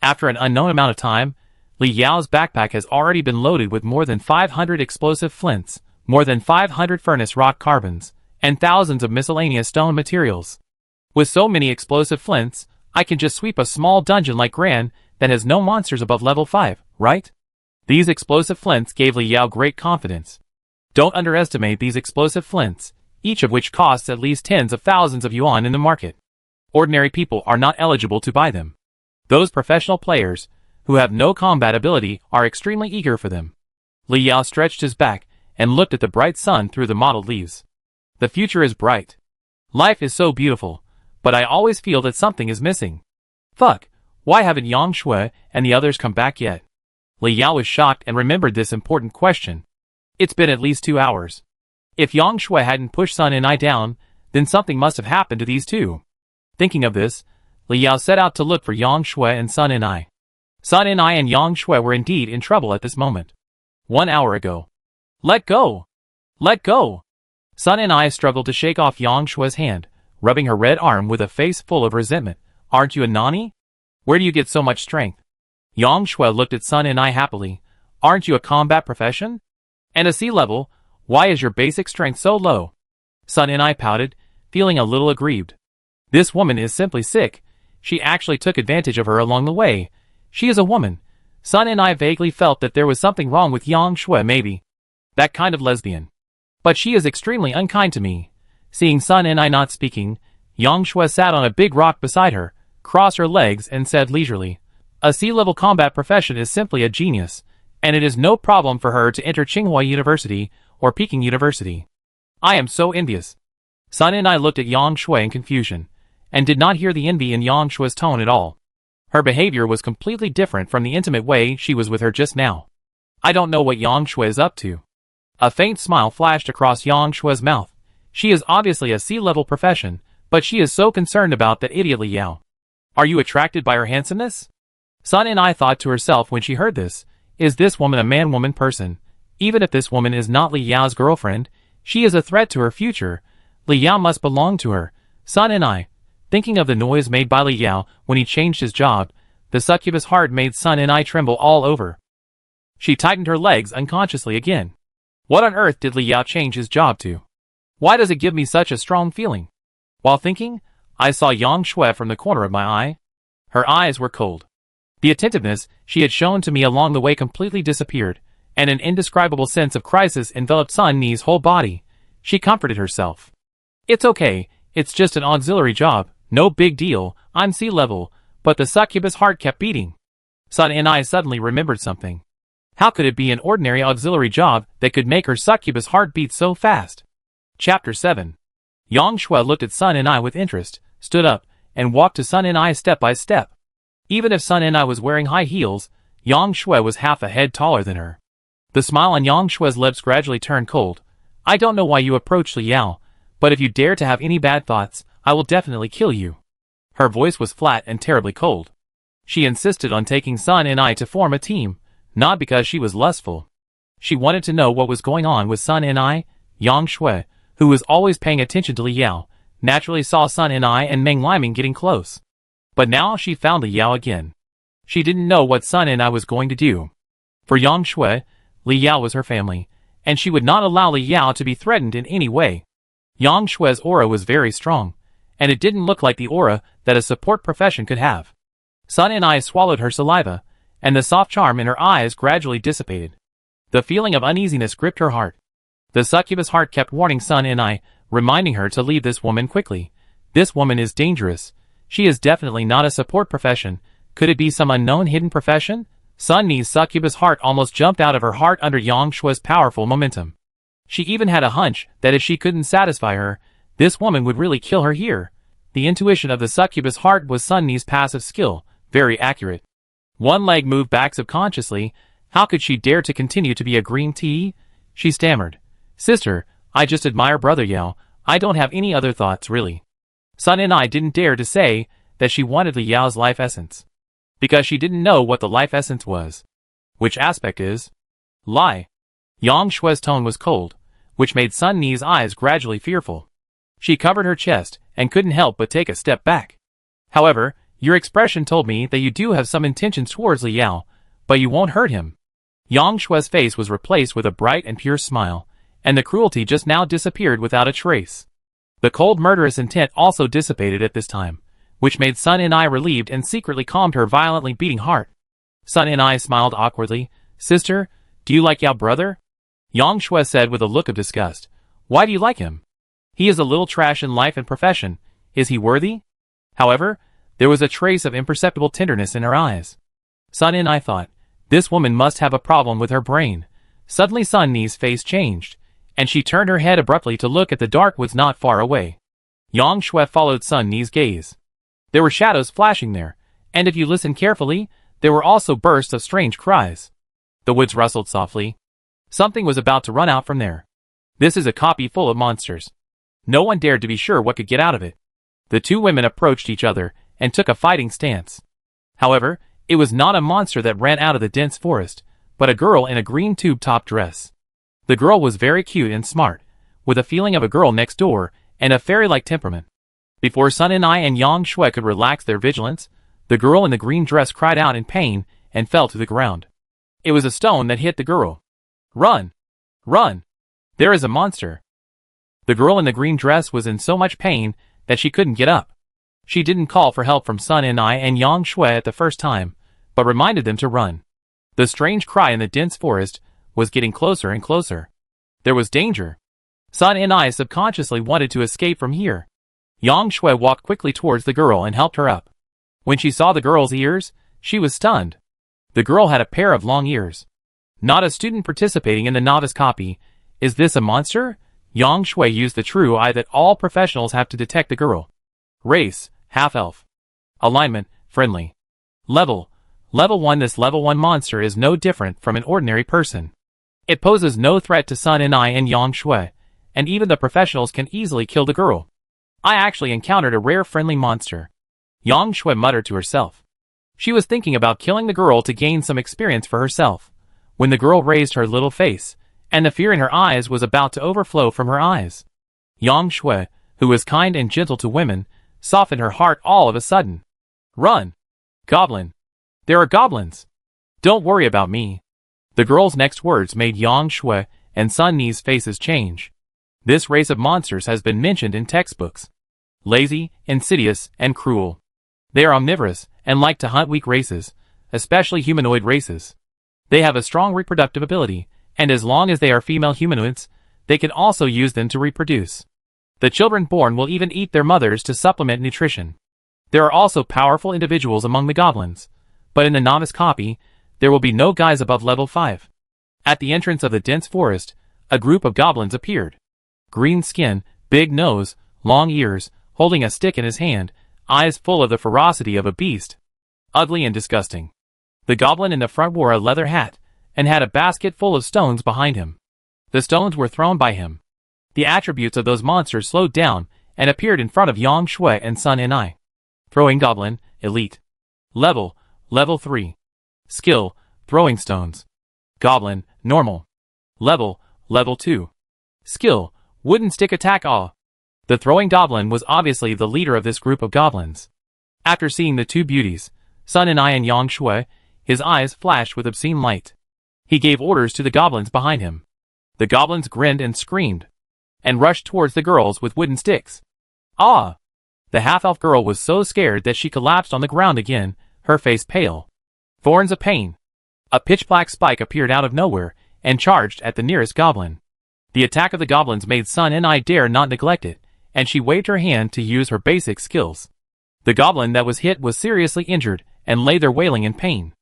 After an unknown amount of time, Li Yao's backpack has already been loaded with more than 500 explosive flints, more than 500 furnace rock carbons, and thousands of miscellaneous stone materials. With so many explosive flints, I can just sweep a small dungeon like Gran that has no monsters above level 5, right? These explosive flints gave Li Yao great confidence. Don't underestimate these explosive flints, each of which costs at least tens of thousands of yuan in the market. Ordinary people are not eligible to buy them. Those professional players, who have no combat ability, are extremely eager for them. Li Yao stretched his back and looked at the bright sun through the mottled leaves. The future is bright. Life is so beautiful, but I always feel that something is missing. Fuck, why haven't Yang Shui and the others come back yet? Li Yao was shocked and remembered this important question. It's been at least 2 hours. If Yang Shui hadn't pushed Sun and I down, then something must have happened to these two. Thinking of this, Li Yao set out to look for Yang Shui and Sun and I. Sun and I and Yang Shui were indeed in trouble at this moment. 1 hour ago. Let go! Let go! Sun and I struggled to shake off Yang Shui's hand, rubbing her red arm with a face full of resentment. Aren't you a nani? Where do you get so much strength? Yang Shui looked at Sun and I happily. Aren't you a combat profession? And a sea level, why is your basic strength so low? Sun and I pouted, feeling a little aggrieved. This woman is simply sick. She actually took advantage of her along the way. She is a woman. Sun and I vaguely felt that there was something wrong with Yang Shui, maybe. That kind of lesbian. But she is extremely unkind to me. Seeing Sun and I not speaking, Yang Shui sat on a big rock beside her, crossed her legs and said leisurely, "A sea-level combat profession is simply a genius, and it is no problem for her to enter Tsinghua University or Peking University. I am so envious." Sun and I looked at Yang Shui in confusion, and did not hear the envy in Yang Shui's tone at all. Her behavior was completely different from the intimate way she was with her just now. "I don't know what Yang Shui is up to." A faint smile flashed across Yang Shui's mouth. "She is obviously a sea-level profession, but she is so concerned about that idiot Li Yao. Are you attracted by her handsomeness?" Sun and I thought to herself when she heard this, is this woman a man-woman person? Even if this woman is not Li Yao's girlfriend, she is a threat to her future. Li Yao must belong to her. Sun and I, thinking of the noise made by Li Yao when he changed his job, the succubus heart made Sun and I tremble all over. She tightened her legs unconsciously again. What on earth did Li Yao change his job to? Why does it give me such a strong feeling? While thinking, I saw Yang Shui from the corner of my eye. Her eyes were cold. The attentiveness she had shown to me along the way completely disappeared, and an indescribable sense of crisis enveloped Sun Ni's whole body. She comforted herself. "It's okay, it's just an auxiliary job, no big deal, I'm sea level," but the succubus heart kept beating. Sun and I suddenly remembered something. How could it be an ordinary auxiliary job that could make her succubus heart beat so fast? Chapter 7. Yang Shui looked at Sun and I with interest, stood up, and walked to Sun and I step by step. Even if Sun and I was wearing high heels, Yang Shui was half a head taller than her. The smile on Yang Shui's lips gradually turned cold. "I don't know why you approached Li Yao, but if you dare to have any bad thoughts, I will definitely kill you." Her voice was flat and terribly cold. She insisted on taking Sun and I to form a team, not because she was lustful. She wanted to know what was going on with Sun and I. Yang Shui, who was always paying attention to Li Yao, naturally saw Sun and I and Meng Liming getting close. But now she found Li Yao again. She didn't know what Sun and I was going to do. For Yang Shui, Li Yao was her family, and she would not allow Li Yao to be threatened in any way. Yang Shui's aura was very strong, and it didn't look like the aura that a support profession could have. Sun and I swallowed her saliva, and the soft charm in her eyes gradually dissipated. The feeling of uneasiness gripped her heart. The succubus heart kept warning Sun and I, reminding her to leave this woman quickly. This woman is dangerous. She is definitely not a support profession. Could it be some unknown hidden profession? Sun Ni's succubus heart almost jumped out of her heart under Yang Shui's powerful momentum. She even had a hunch that if she couldn't satisfy her, this woman would really kill her here. The intuition of the succubus heart was Sun Ni's passive skill, very accurate. One leg moved back subconsciously. How could she dare to continue to be a green tea? She stammered. "Sister, I just admire Brother Yao. I don't have any other thoughts, really." Sun and I didn't dare to say that she wanted Li Yao's life essence, because she didn't know what the life essence was. Which aspect is? Lie. Yang Shui's tone was cold, which made Sun Ni's eyes gradually fearful. She covered her chest and couldn't help but take a step back. "However, your expression told me that you do have some intentions towards Li Yao, but you won't hurt him." Yang Shui's face was replaced with a bright and pure smile, and the cruelty just now disappeared without a trace. The cold murderous intent also dissipated at this time, which made Sun and I relieved and secretly calmed her violently beating heart. Sun and I smiled awkwardly. "Sister, do you like Yao brother?" Yang Shui said with a look of disgust. "Why do you like him? He is a little trash in life and profession. Is he worthy?" However, there was a trace of imperceptible tenderness in her eyes. Sun and I thought, this woman must have a problem with her brain. Suddenly Sun Ni's face changed, and she turned her head abruptly to look at the dark woods not far away. Yang Shui followed Sun Ni's gaze. There were shadows flashing there, and if you listened carefully, there were also bursts of strange cries. The woods rustled softly. Something was about to run out from there. This is a copy full of monsters. No one dared to be sure what could get out of it. The two women approached each other and took a fighting stance. However, it was not a monster that ran out of the dense forest, but a girl in a green tube-top dress. The girl was very cute and smart, with a feeling of a girl next door, and a fairy-like temperament. Before Sun and I and Yang Shui could relax their vigilance, the girl in the green dress cried out in pain and fell to the ground. It was a stone that hit the girl. "Run! Run! There is a monster!" The girl in the green dress was in so much pain that she couldn't get up. She didn't call for help from Sun and I and Yang Shui at the first time, but reminded them to run. The strange cry in the dense forest was getting closer and closer. There was danger. Sun and I subconsciously wanted to escape from here. Yang Shui walked quickly towards the girl and helped her up. When she saw the girl's ears, she was stunned. The girl had a pair of long ears. Not a student participating in the novice copy. Is this a monster? Yang Shui used the true eye that all professionals have to detect the girl. Race, half-elf. Alignment, friendly. Level 1. This level 1 monster is no different from an ordinary person. It poses no threat to Sun and I and Yang Shui, and even the professionals can easily kill the girl. I actually encountered a rare friendly monster. Yang Shui muttered to herself. She was thinking about killing the girl to gain some experience for herself, when the girl raised her little face, and the fear in her eyes was about to overflow from her eyes. Yang Shui, who was kind and gentle to women, softened her heart all of a sudden. Run! Goblin! There are goblins! Don't worry about me. The girl's next words made Yang Shui and Sun Ni's faces change. This race of monsters has been mentioned in textbooks. Lazy, insidious, and cruel. They are omnivorous and like to hunt weak races, especially humanoid races. They have a strong reproductive ability, and as long as they are female humanoids, they can also use them to reproduce. The children born will even eat their mothers to supplement nutrition. There are also powerful individuals among the goblins, but in the novice copy, there will be no guys above level 5. At the entrance of the dense forest, a group of goblins appeared. Green skin, big nose, long ears, holding a stick in his hand, eyes full of the ferocity of a beast. Ugly and disgusting. The goblin in the front wore a leather hat, and had a basket full of stones behind him. The stones were thrown by him. The attributes of those monsters slowed down, and appeared in front of Yang Shui and Sun and I. Throwing goblin, elite. Level 3. Skill, throwing stones. Goblin, normal. Level 2. Skill, wooden stick attack awe. The throwing goblin was obviously the leader of this group of goblins. After seeing the two beauties, Sun and I and Yang Shui, his eyes flashed with obscene light. He gave orders to the goblins behind him. The goblins grinned and screamed, and rushed towards the girls with wooden sticks. Ah! The half-elf girl was so scared that she collapsed on the ground again, her face pale. Thorns of pain. A pitch-black spike appeared out of nowhere, and charged at the nearest goblin. The attack of the goblins made Sun and I dare not neglect it, and she waved her hand to use her basic skills. The goblin that was hit was seriously injured, and lay there wailing in pain.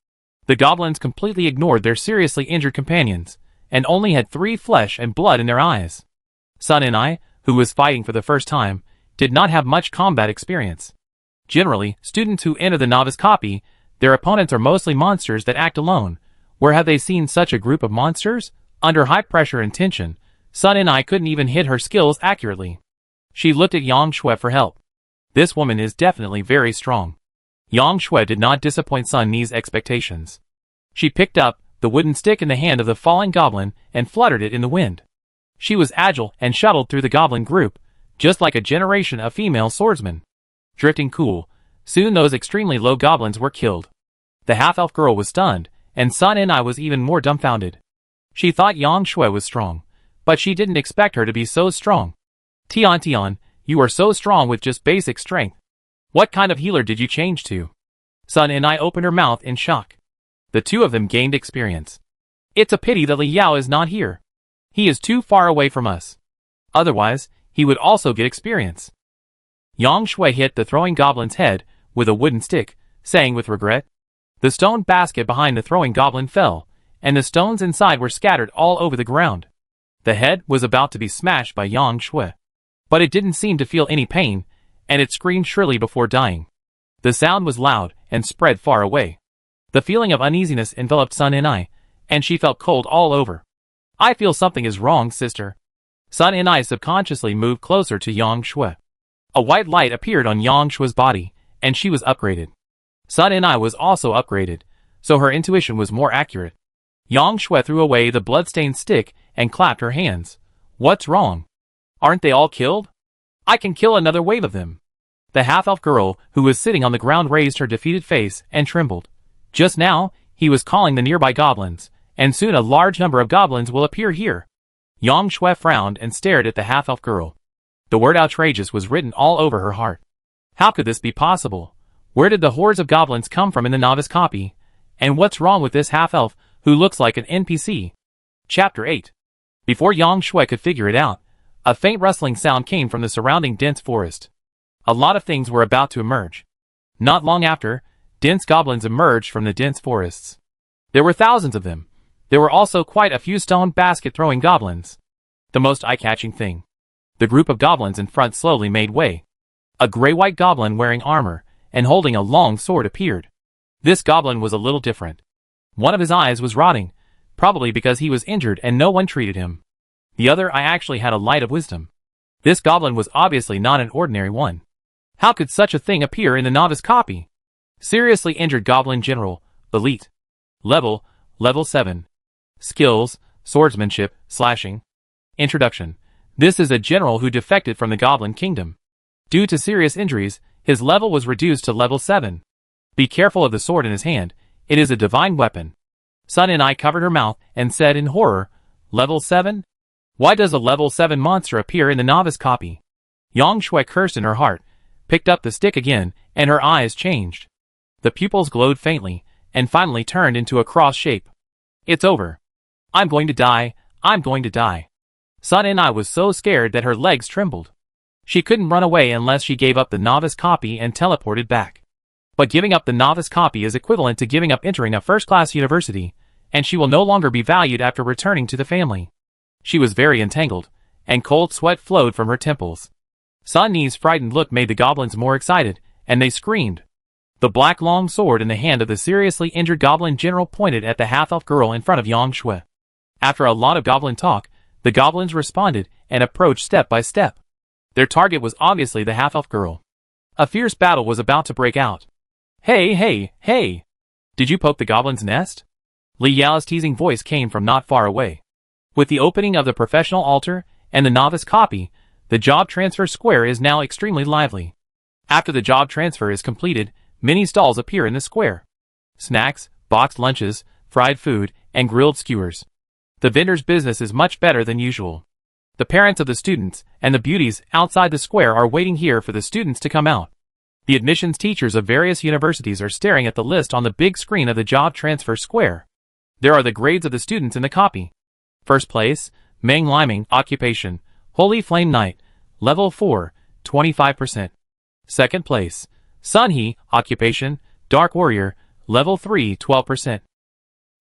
The goblins completely ignored their seriously injured companions, and only had 3 flesh and blood in their eyes. Sun and I, who was fighting for the first time, did not have much combat experience. Generally, students who enter the novice copy, their opponents are mostly monsters that act alone. Where have they seen such a group of monsters? Under high pressure and tension, Sun and I couldn't even hit her skills accurately. She looked at Yang Shui for help. This woman is definitely very strong. Yang Shui did not disappoint Sun Ni's expectations. She picked up the wooden stick in the hand of the falling goblin and fluttered it in the wind. She was agile and shuttled through the goblin group, just like a generation of female swordsmen. Drifting cool, soon those extremely low goblins were killed. The half-elf girl was stunned, and Sun and I was even more dumbfounded. She thought Yang Shui was strong, but she didn't expect her to be so strong. Tian, you are so strong with just basic strength. What kind of healer did you change to? Sun and I opened her mouth in shock. The two of them gained experience. It's a pity that Li Yao is not here. He is too far away from us. Otherwise, he would also get experience. Yang Shui hit the throwing goblin's head with a wooden stick, saying with regret. The stone basket behind the throwing goblin fell, and the stones inside were scattered all over the ground. The head was about to be smashed by Yang Shui. But it didn't seem to feel any pain, and it screamed shrilly before dying. The sound was loud and spread far away. The feeling of uneasiness enveloped Sun and I, and she felt cold all over. I feel something is wrong, sister. Sun and I subconsciously moved closer to Yang Shui. A white light appeared on Yang Shui's body, and she was upgraded. Sun and I was also upgraded, so her intuition was more accurate. Yang Shui threw away the blood-stained stick and clapped her hands. What's wrong? Aren't they all killed? I can kill another wave of them. The half-elf girl, who was sitting on the ground, raised her defeated face and trembled. Just now, he was calling the nearby goblins, and soon a large number of goblins will appear here. Yang Shui frowned and stared at the half-elf girl. The word outrageous was written all over her heart. How could this be possible? Where did the hordes of goblins come from in the novice copy? And what's wrong with this half-elf, who looks like an NPC? Chapter 8. Before Yang Shui could figure it out, A faint rustling sound came from the surrounding dense forest. A lot of things were about to emerge. Not long after, dense goblins emerged from the dense forests. There were thousands of them. There were also quite a few stone basket-throwing goblins. The most eye-catching thing. The group of goblins in front slowly made way. A gray-white goblin wearing armor and holding a long sword appeared. This goblin was a little different. One of his eyes was rotting, probably because he was injured and no one treated him. The other eye actually had a light of wisdom. This goblin was obviously not an ordinary one. How could such a thing appear in the novice copy? Seriously injured goblin general, elite. Level 7. Skills, swordsmanship, slashing. Introduction. This is a general who defected from the goblin kingdom. Due to serious injuries, his level was reduced to level 7. Be careful of the sword in his hand, it is a divine weapon. Sun and I covered her mouth and said in horror, Level 7? Why does a level 7 monster appear in the novice copy? Yang Shui cursed in her heart, picked up the stick again, and her eyes changed. The pupils glowed faintly, and finally turned into a cross shape. It's over. I'm going to die, I'm going to die. Sun and I was so scared that her legs trembled. She couldn't run away unless she gave up the novice copy and teleported back. But giving up the novice copy is equivalent to giving up entering a first-class university, and she will no longer be valued after returning to the family. She was very entangled, and cold sweat flowed from her temples. Sun Ni's frightened look made the goblins more excited, and they screamed. The black long sword in the hand of the seriously injured goblin general pointed at the half-elf girl in front of Yang Shui. After a lot of goblin talk, the goblins responded and approached step by step. Their target was obviously the half-elf girl. A fierce battle was about to break out. Hey, hey, hey! Did you poke the goblin's nest? Li Yao's teasing voice came from not far away. With the opening of the professional altar and the novice copy, the job transfer square is now extremely lively. After the job transfer is completed, many stalls appear in the square. Snacks, boxed lunches, fried food, and grilled skewers. The vendor's business is much better than usual. The parents of the students and the beauties outside the square are waiting here for the students to come out. The admissions teachers of various universities are staring at the list on the big screen of the job transfer square. There are the grades of the students in the copy. First place, Meng Liming, occupation, Holy Flame Knight, level 4, 25%. Second place, Sun He, occupation, Dark Warrior, level 3, 12%.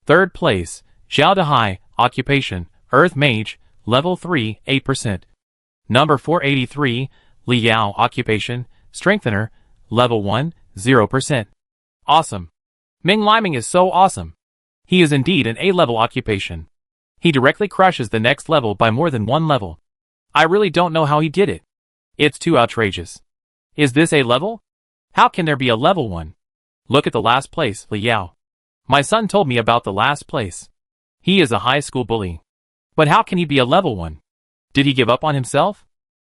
Third place, Xiao Dehai, occupation, Earth Mage, level 3, 8%. Number 483, Li Yao, occupation, Strengthener, level 1, 0%. Awesome. Meng Liming is so awesome. He is indeed an A-level occupation. He directly crushes the next level by more than one level. I really don't know how he did it. It's too outrageous. Is this a level? How can there be a level 1? Look at the last place, Li Yao. My son told me about the last place. He is a high school bully. But how can he be a level 1? Did he give up on himself?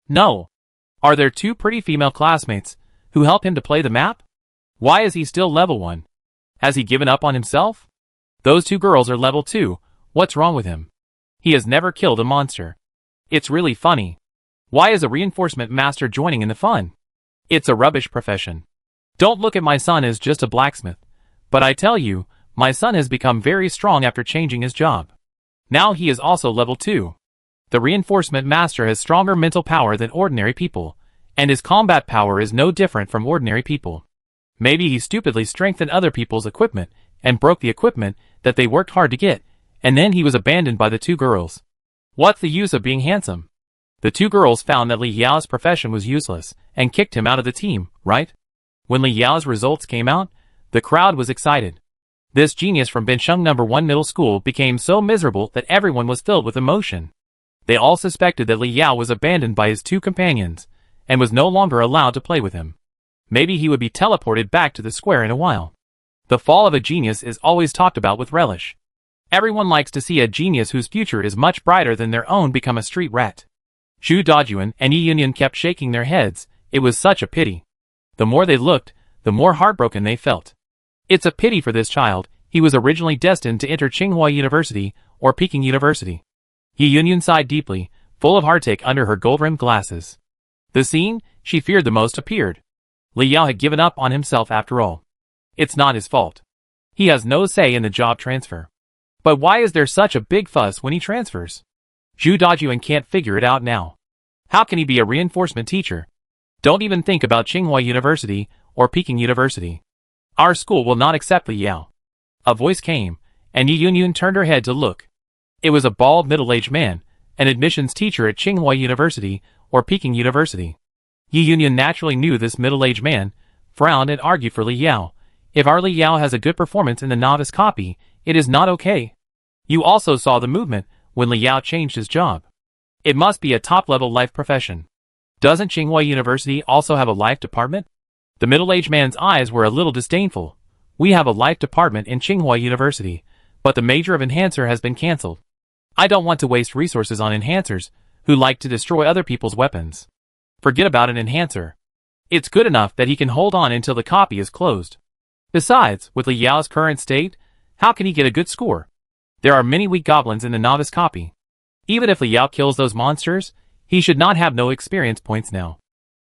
No. Are there two pretty female classmates who help him to play the map? Why is he still level 1? Has he given up on himself? Those two girls are level 2, what's wrong with him? He has never killed a monster. It's really funny. Why is a reinforcement master joining in the fun? It's a rubbish profession. Don't look at my son as just a blacksmith. But I tell you, my son has become very strong after changing his job. Now he is also level 2. The reinforcement master has stronger mental power than ordinary people, and his combat power is no different from ordinary people. Maybe he stupidly strengthened other people's equipment and broke the equipment that they worked hard to get, and then he was abandoned by the two girls. What's the use of being handsome? The two girls found that Li Yao's profession was useless and kicked him out of the team, right? When Li Yao's results came out, the crowd was excited. This genius from Bensheng No. 1 Middle School became so miserable that everyone was filled with emotion. They all suspected that Li Yao was abandoned by his two companions, and was no longer allowed to play with him. Maybe he would be teleported back to the square in a while. The fall of a genius is always talked about with relish. Everyone likes to see a genius whose future is much brighter than their own become a street rat. Zhu Dajuan and Yi Yunyan kept shaking their heads. It was such a pity. The more they looked, the more heartbroken they felt. It's a pity for this child. He was originally destined to enter Tsinghua University or Peking University. Yi Yunyan sighed deeply, full of heartache under her gold-rimmed glasses. The scene she feared the most appeared. Li Yao had given up on himself after all. It's not his fault. He has no say in the job transfer. But why is there such a big fuss when he transfers? Zhu Dajuan can't figure it out now. How can he be a reinforcement teacher? Don't even think about Tsinghua University or Peking University. Our school will not accept Li Yao. A voice came, and Yi Yunyun turned her head to look. It was a bald middle-aged man, an admissions teacher at Tsinghua University or Peking University. Yi Yunyun naturally knew this middle-aged man, frowned and argued for Li Yao. If our Li Yao has a good performance in the novice copy, it is not okay. You also saw the movement when Li Yao changed his job. It must be a top-level life profession. Doesn't Tsinghua University also have a life department? The middle-aged man's eyes were a little disdainful. We have a life department in Tsinghua University, but the major of Enhancer has been cancelled. I don't want to waste resources on Enhancers who like to destroy other people's weapons. Forget about an Enhancer. It's good enough that he can hold on until the copy is closed. Besides, with Li Yao's current state, how can he get a good score? There are many weak goblins in the novice copy. Even if Li Yao kills those monsters, he should not have no experience points now.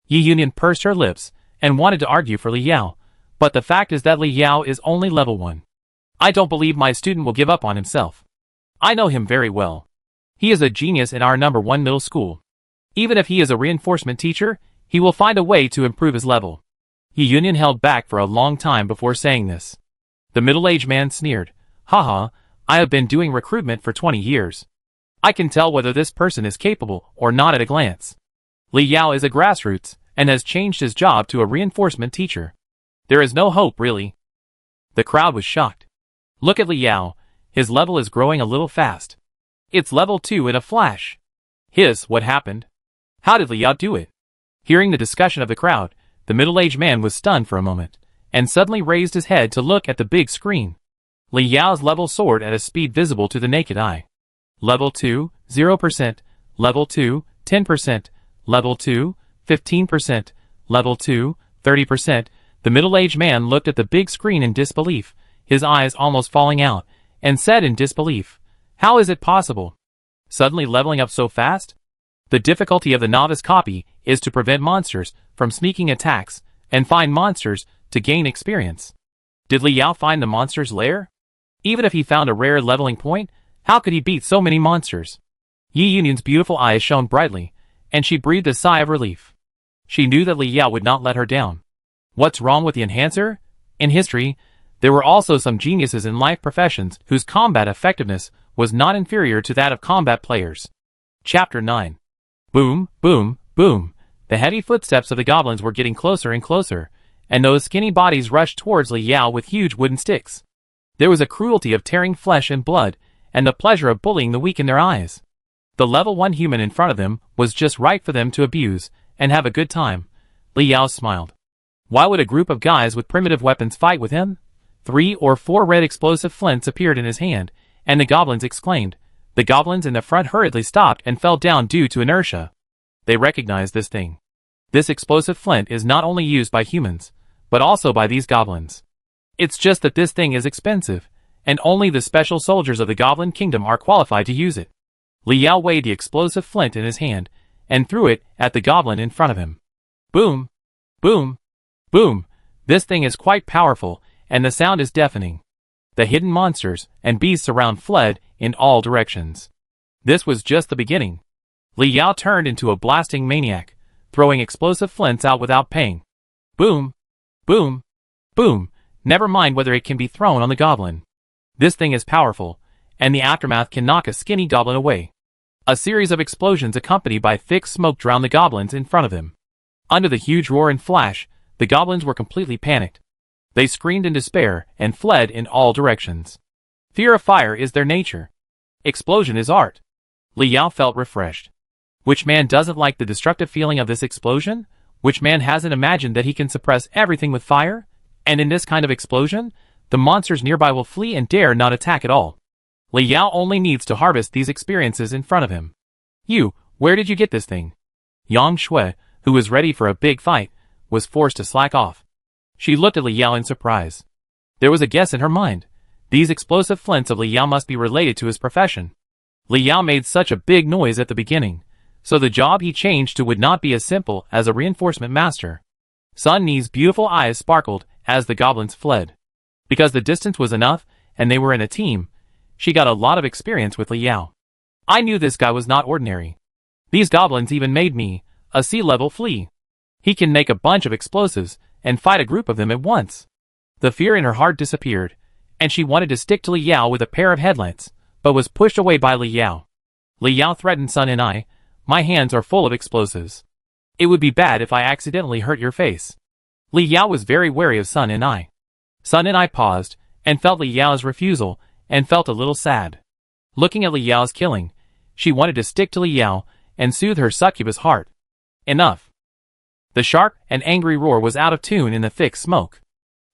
Yi Yunyun pursed her lips and wanted to argue for Li Yao, but the fact is that Li Yao is only level 1. I don't believe my student will give up on himself. I know him very well. He is a genius in our #1 middle school. Even if he is a reinforcement teacher, he will find a way to improve his level. Yi Yunyun held back for a long time before saying this. The middle-aged man sneered. Haha, I have been doing recruitment for 20 years. I can tell whether this person is capable or not at a glance. Li Yao is a grassroots and has changed his job to a reinforcement teacher. There is no hope, really. The crowd was shocked. Look at Li Yao, his level is growing a little fast. It's level 2 in a flash. What happened? How did Li Yao do it? Hearing the discussion of the crowd, the middle-aged man was stunned for a moment, and suddenly raised his head to look at the big screen. Li Yao's level soared at a speed visible to the naked eye. Level 2, 0%, Level 2, 10%, Level 2, 15%, Level 2, 30%. The middle-aged man looked at the big screen in disbelief, his eyes almost falling out, and said in disbelief, "How is it possible? Suddenly leveling up so fast?" The difficulty of the novice copy is to prevent monsters from sneaking attacks and find monsters to gain experience. Did Li Yao find the monster's lair? Even if he found a rare leveling point, how could he beat so many monsters? Yi Yunyun's beautiful eyes shone brightly, and she breathed a sigh of relief. She knew that Li Yao would not let her down. What's wrong with the Enhancer? In history, there were also some geniuses in life professions whose combat effectiveness was not inferior to that of combat players. Chapter 9. Boom, boom, boom. The heavy footsteps of the goblins were getting closer and closer, and those skinny bodies rushed towards Li Yao with huge wooden sticks. There was a cruelty of tearing flesh and blood, and the pleasure of bullying the weak in their eyes. The level 1 human in front of them was just right for them to abuse and have a good time. Li Yao smiled. Why would a group of guys with primitive weapons fight with him? 3 or 4 red explosive flints appeared in his hand, and the goblins exclaimed. The goblins in the front hurriedly stopped and fell down due to inertia. They recognized this thing. This explosive flint is not only used by humans, but also by these goblins. It's just that this thing is expensive, and only the special soldiers of the Goblin Kingdom are qualified to use it. Li Yao weighed the explosive flint in his hand, and threw it at the goblin in front of him. Boom! Boom! Boom! This thing is quite powerful, and the sound is deafening. The hidden monsters and beasts around fled in all directions. This was just the beginning. Li Yao turned into a blasting maniac, throwing explosive flints out without paying. Boom! Boom! Boom! Never mind whether it can be thrown on the goblin. This thing is powerful, and the aftermath can knock a skinny goblin away. A series of explosions accompanied by thick smoke drowned the goblins in front of him. Under the huge roar and flash, the goblins were completely panicked. They screamed in despair and fled in all directions. Fear of fire is their nature. Explosion is art. Li Yao felt refreshed. Which man doesn't like the destructive feeling of this explosion? Which man hasn't imagined that he can suppress everything with fire? And in this kind of explosion, the monsters nearby will flee and dare not attack at all. Li Yao only needs to harvest these experiences in front of him. Where did you get this thing? Yang Shui, who was ready for a big fight, was forced to slack off. She looked at Li Yao in surprise. There was a guess in her mind. These explosive flints of Li Yao must be related to his profession. Li Yao made such a big noise at the beginning, so the job he changed to would not be as simple as a reinforcement master. Sun Ni's beautiful eyes sparkled as the goblins fled. Because the distance was enough, and they were in a team, she got a lot of experience with Li Yao. I knew this guy was not ordinary. These goblins even made me, a sea-level flea. He can make a bunch of explosives and fight a group of them at once. The fear in her heart disappeared, and she wanted to stick to Li Yao with a pair of headlamps, but was pushed away by Li Yao. Li Yao threatened Sun and I, my hands are full of explosives. It would be bad if I accidentally hurt your face. Li Yao was very wary of Sun and I. Sun and I paused, and felt Li Yao's refusal, and felt a little sad. Looking at Li Yao's killing, she wanted to stick to Li Yao, and soothe her succubus heart. Enough. The sharp and angry roar was out of tune in the thick smoke.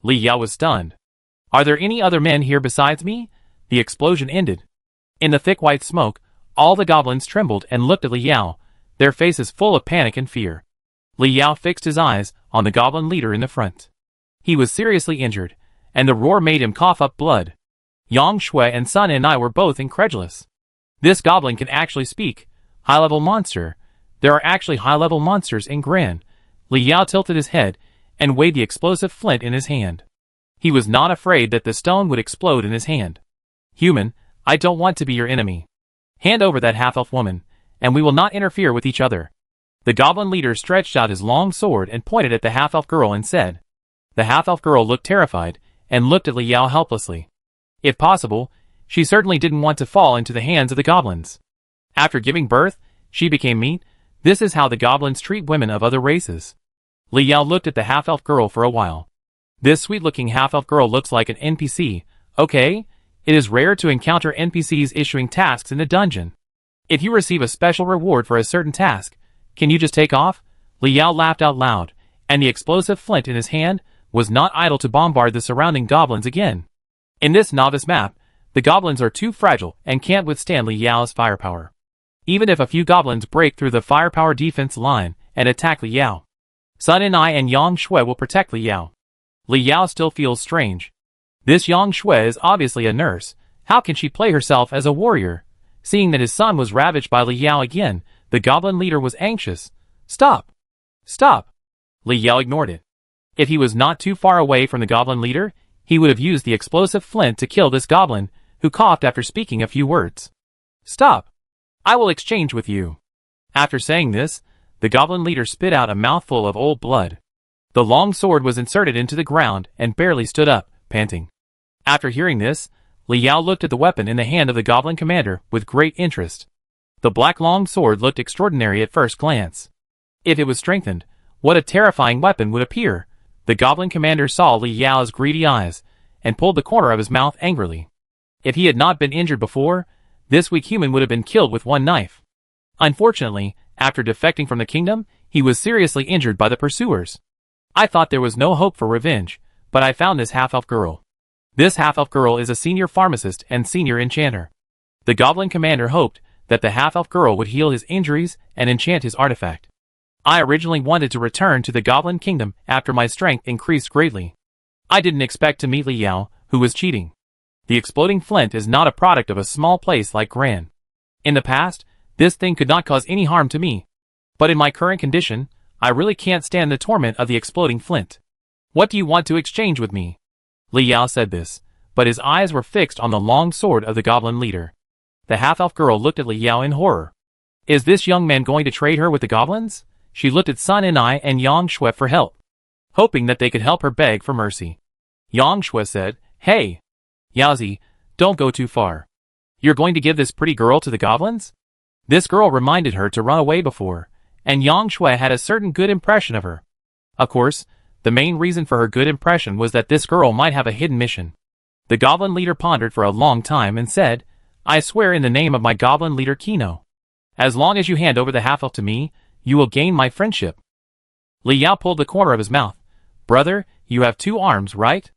Li Yao was stunned. Are there any other men here besides me? The explosion ended. In the thick white smoke, all the goblins trembled and looked at Li Yao, their faces full of panic and fear. Li Yao fixed his eyes on the goblin leader in the front. He was seriously injured, and the roar made him cough up blood. Yang Shui and Sun and I were both incredulous. This goblin can actually speak. High-level monster. There are actually high-level monsters in Gran. Li Yao tilted his head and weighed the explosive flint in his hand. He was not afraid that the stone would explode in his hand. Human, I don't want to be your enemy. Hand over that half-elf woman, and we will not interfere with each other. The goblin leader stretched out his long sword and pointed at the half-elf girl and said. The half-elf girl looked terrified, and looked at Li Yao helplessly. If possible, she certainly didn't want to fall into the hands of the goblins. After giving birth, she became meat. This is how the goblins treat women of other races. Li Yao looked at the half-elf girl for a while. This sweet-looking half-elf girl looks like an NPC, okay? It is rare to encounter NPCs issuing tasks in the dungeon. If you receive a special reward for a certain task, can you just take off? Li Yao laughed out loud, and the explosive flint in his hand was not idle to bombard the surrounding goblins again. In this novice map, the goblins are too fragile and can't withstand Li Yao's firepower. Even if a few goblins break through the firepower defense line and attack Li Yao, Sun and I and Yang Shui will protect Li Yao. Li Yao still feels strange. This Yang Shui is obviously a nurse. How can she play herself as a warrior? Seeing that his son was ravaged by Li Yao again, the goblin leader was anxious. Stop! Stop! Li Yao ignored it. If he was not too far away from the goblin leader, he would have used the explosive flint to kill this goblin, who coughed after speaking a few words. Stop! I will exchange with you. After saying this, the goblin leader spit out a mouthful of old blood. The long sword was inserted into the ground and barely stood up, panting. After hearing this, Li Yao looked at the weapon in the hand of the goblin commander with great interest. The black long sword looked extraordinary at first glance. If it was strengthened, what a terrifying weapon would appear. The goblin commander saw Li Yao's greedy eyes, and pulled the corner of his mouth angrily. If he had not been injured before, this weak human would have been killed with one knife. Unfortunately, after defecting from the kingdom, he was seriously injured by the pursuers. I thought there was no hope for revenge, but I found this half-elf girl. This half-elf girl is a senior pharmacist and senior enchanter. The goblin commander hoped that the half-elf girl would heal his injuries and enchant his artifact. I originally wanted to return to the goblin kingdom after my strength increased greatly. I didn't expect to meet Li Yao, who was cheating. The exploding flint is not a product of a small place like Gran. In the past, this thing could not cause any harm to me. But in my current condition, I really can't stand the torment of the exploding flint. What do you want to exchange with me? Li Yao said this, but his eyes were fixed on the long sword of the goblin leader. The half-elf girl looked at Li Yao in horror. Is this young man going to trade her with the goblins? She looked at Sun and I and Yang Shui for help, hoping that they could help her beg for mercy. Yang Shui said, Hey! Yaozi, don't go too far. You're going to give this pretty girl to the goblins? This girl reminded her to run away before, and Yang Shui had a certain good impression of her. Of course, the main reason for her good impression was that this girl might have a hidden mission. The goblin leader pondered for a long time and said, I swear in the name of my goblin leader Kino. As long as you hand over the half-elf to me, you will gain my friendship. Li Yao pulled the corner of his mouth. Brother, you have 2 arms, right?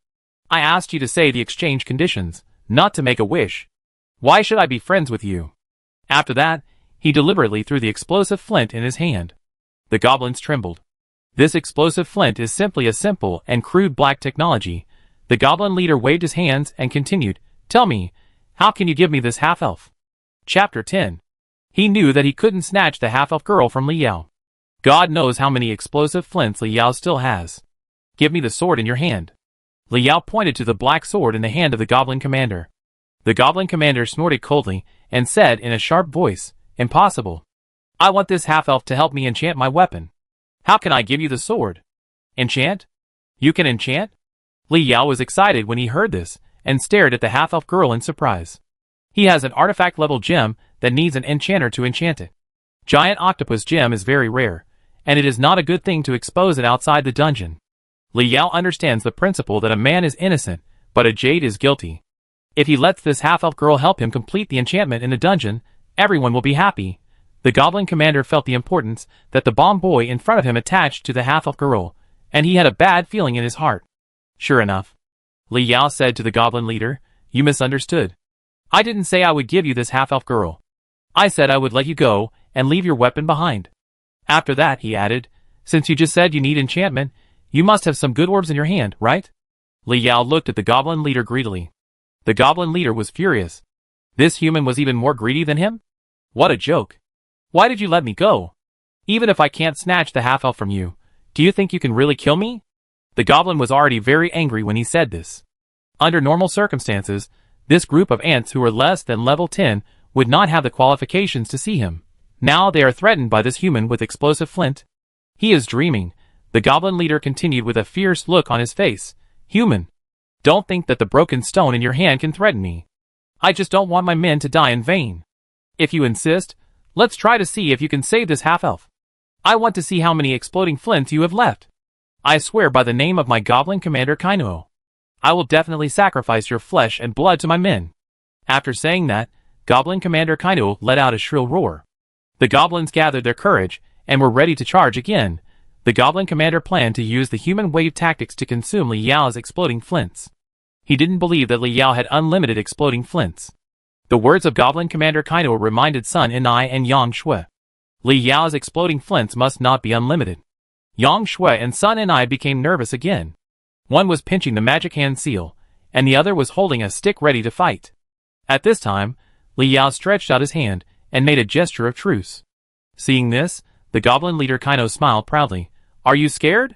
I asked you to say the exchange conditions, not to make a wish. Why should I be friends with you? After that, he deliberately threw the explosive flint in his hand. The goblins trembled. This explosive flint is simply a simple and crude black technology. The goblin leader waved his hands and continued, Tell me, how can you give me this half-elf? Chapter 10. He knew that he couldn't snatch the half-elf girl from Li Yao. God knows how many explosive flints Li Yao still has. Give me the sword in your hand. Li Yao pointed to the black sword in the hand of the goblin commander. The goblin commander snorted coldly and said in a sharp voice, Impossible. I want this half-elf to help me enchant my weapon. How can I give you the sword? Enchant? You can enchant? Li Yao was excited when he heard this, and stared at the half-elf girl in surprise. He has an artifact-level gem that needs an enchanter to enchant it. Giant octopus gem is very rare, and it is not a good thing to expose it outside the dungeon. Li Yao understands the principle that a man is innocent, but a jade is guilty. If he lets this half-elf girl help him complete the enchantment in the dungeon, everyone will be happy. The goblin commander felt the importance that the bomb boy in front of him attached to the half-elf girl, and he had a bad feeling in his heart. Sure enough, Li Yao said to the goblin leader, "You misunderstood. I didn't say I would give you this half-elf girl. I said I would let you go and leave your weapon behind." After that, he added, "Since you just said you need enchantment, you must have some good orbs in your hand, right?" Li Yao looked at the goblin leader greedily. The goblin leader was furious. This human was even more greedy than him? What a joke. Why did you let me go? Even if I can't snatch the half-elf from you, do you think you can really kill me? The goblin was already very angry when he said this. Under normal circumstances, this group of ants who were less than level 10 would not have the qualifications to see him. Now they are threatened by this human with explosive flint. He is dreaming. The goblin leader continued with a fierce look on his face. "Human, don't think that the broken stone in your hand can threaten me. I just don't want my men to die in vain. If you insist, let's try to see if you can save this half-elf. I want to see how many exploding flints you have left. I swear by the name of my goblin commander Kainuo, I will definitely sacrifice your flesh and blood to my men." After saying that, Goblin Commander Kainuo let out a shrill roar. The goblins gathered their courage and were ready to charge again. The goblin commander planned to use the human wave tactics to consume Li Yao's exploding flints. He didn't believe that Li Yao had unlimited exploding flints. The words of Goblin Commander Kainuo reminded Sun Enai and Yang Shui. Li Yao's exploding flints must not be unlimited. Yang Shui and Sun Enai became nervous again. One was pinching the magic hand seal, and the other was holding a stick ready to fight. At this time, Li Yao stretched out his hand and made a gesture of truce. Seeing this, the goblin leader Kainuo smiled proudly. "Are you scared?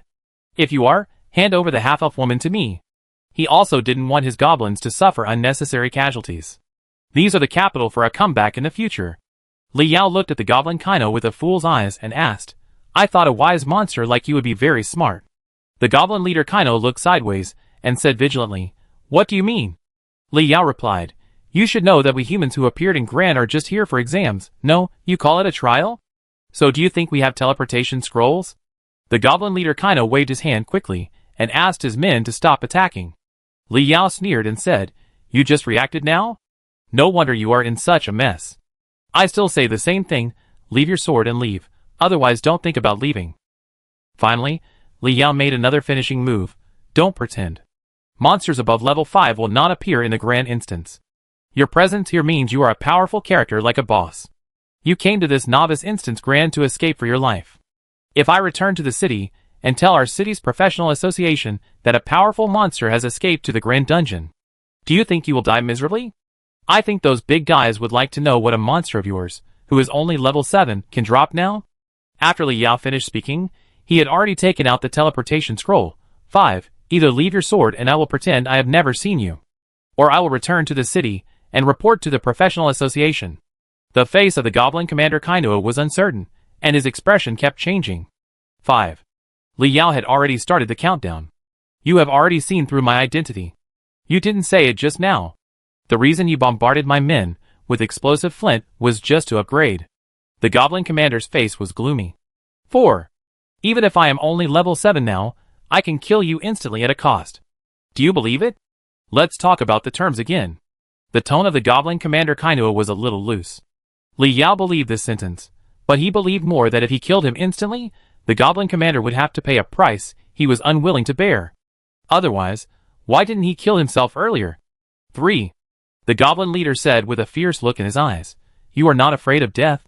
If you are, hand over the half-elf woman to me." He also didn't want his goblins to suffer unnecessary casualties. These are the capital for a comeback in the future. Li Yao looked at the goblin Kainuo with a fool's eyes and asked, "I thought a wise monster like you would be very smart." The goblin leader Kainuo looked sideways and said vigilantly, "What do you mean?" Li Yao replied, "You should know that we humans who appeared in Gran are just here for exams. No, you call it a trial? So do you think we have teleportation scrolls?" The goblin leader Kainuo waved his hand quickly and asked his men to stop attacking. Li Yao sneered and said, "You just reacted now? No wonder you are in such a mess. I still say the same thing, leave your sword and leave, otherwise don't think about leaving." Finally, Li Yao made another finishing move. "Don't pretend. Monsters above level 5 will not appear in the grand instance. Your presence here means you are a powerful character like a boss. You came to this novice instance grand to escape for your life. If I return to the city and tell our city's professional association that a powerful monster has escaped to the grand dungeon, do you think you will die miserably? I think those big guys would like to know what a monster of yours, who is only level 7, can drop now." After Li Yao finished speaking, he had already taken out the teleportation scroll. 5. Either leave your sword and I will pretend I have never seen you, or I will return to the city and report to the professional association. The face of the goblin commander Kainuo was uncertain, and his expression kept changing. 5. Li Yao had already started the countdown. "You have already seen through my identity. You didn't say it just now. The reason you bombarded my men with explosive flint was just to upgrade." The goblin commander's face was gloomy. 4. Even if I am only level 7 now, I can kill you instantly at a cost. Do you believe it? Let's talk about the terms again. The tone of the goblin commander Kainuo was a little loose. Li Yao believed this sentence, but he believed more that if he killed him instantly, the goblin commander would have to pay a price he was unwilling to bear. Otherwise, why didn't he kill himself earlier? 3. The goblin leader said with a fierce look in his eyes, "You are not afraid of death?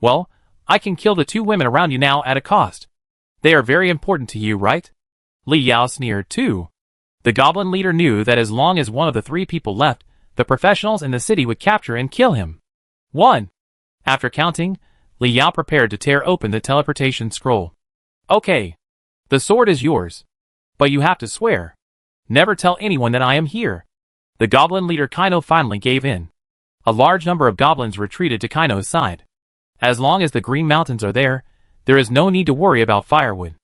Well, I can kill the 2 women around you now at a cost. They are very important to you, right?" Li Yao sneered too. The goblin leader knew that as long as one of the 3 people left, the professionals in the city would capture and kill him. 1. After counting, Li Yao prepared to tear open the teleportation scroll. "Okay. The sword is yours. But you have to swear. Never tell anyone that I am here." The goblin leader Kainuo finally gave in. A large number of goblins retreated to Kainuo's side. As long as the Green Mountains are there is no need to worry about firewood.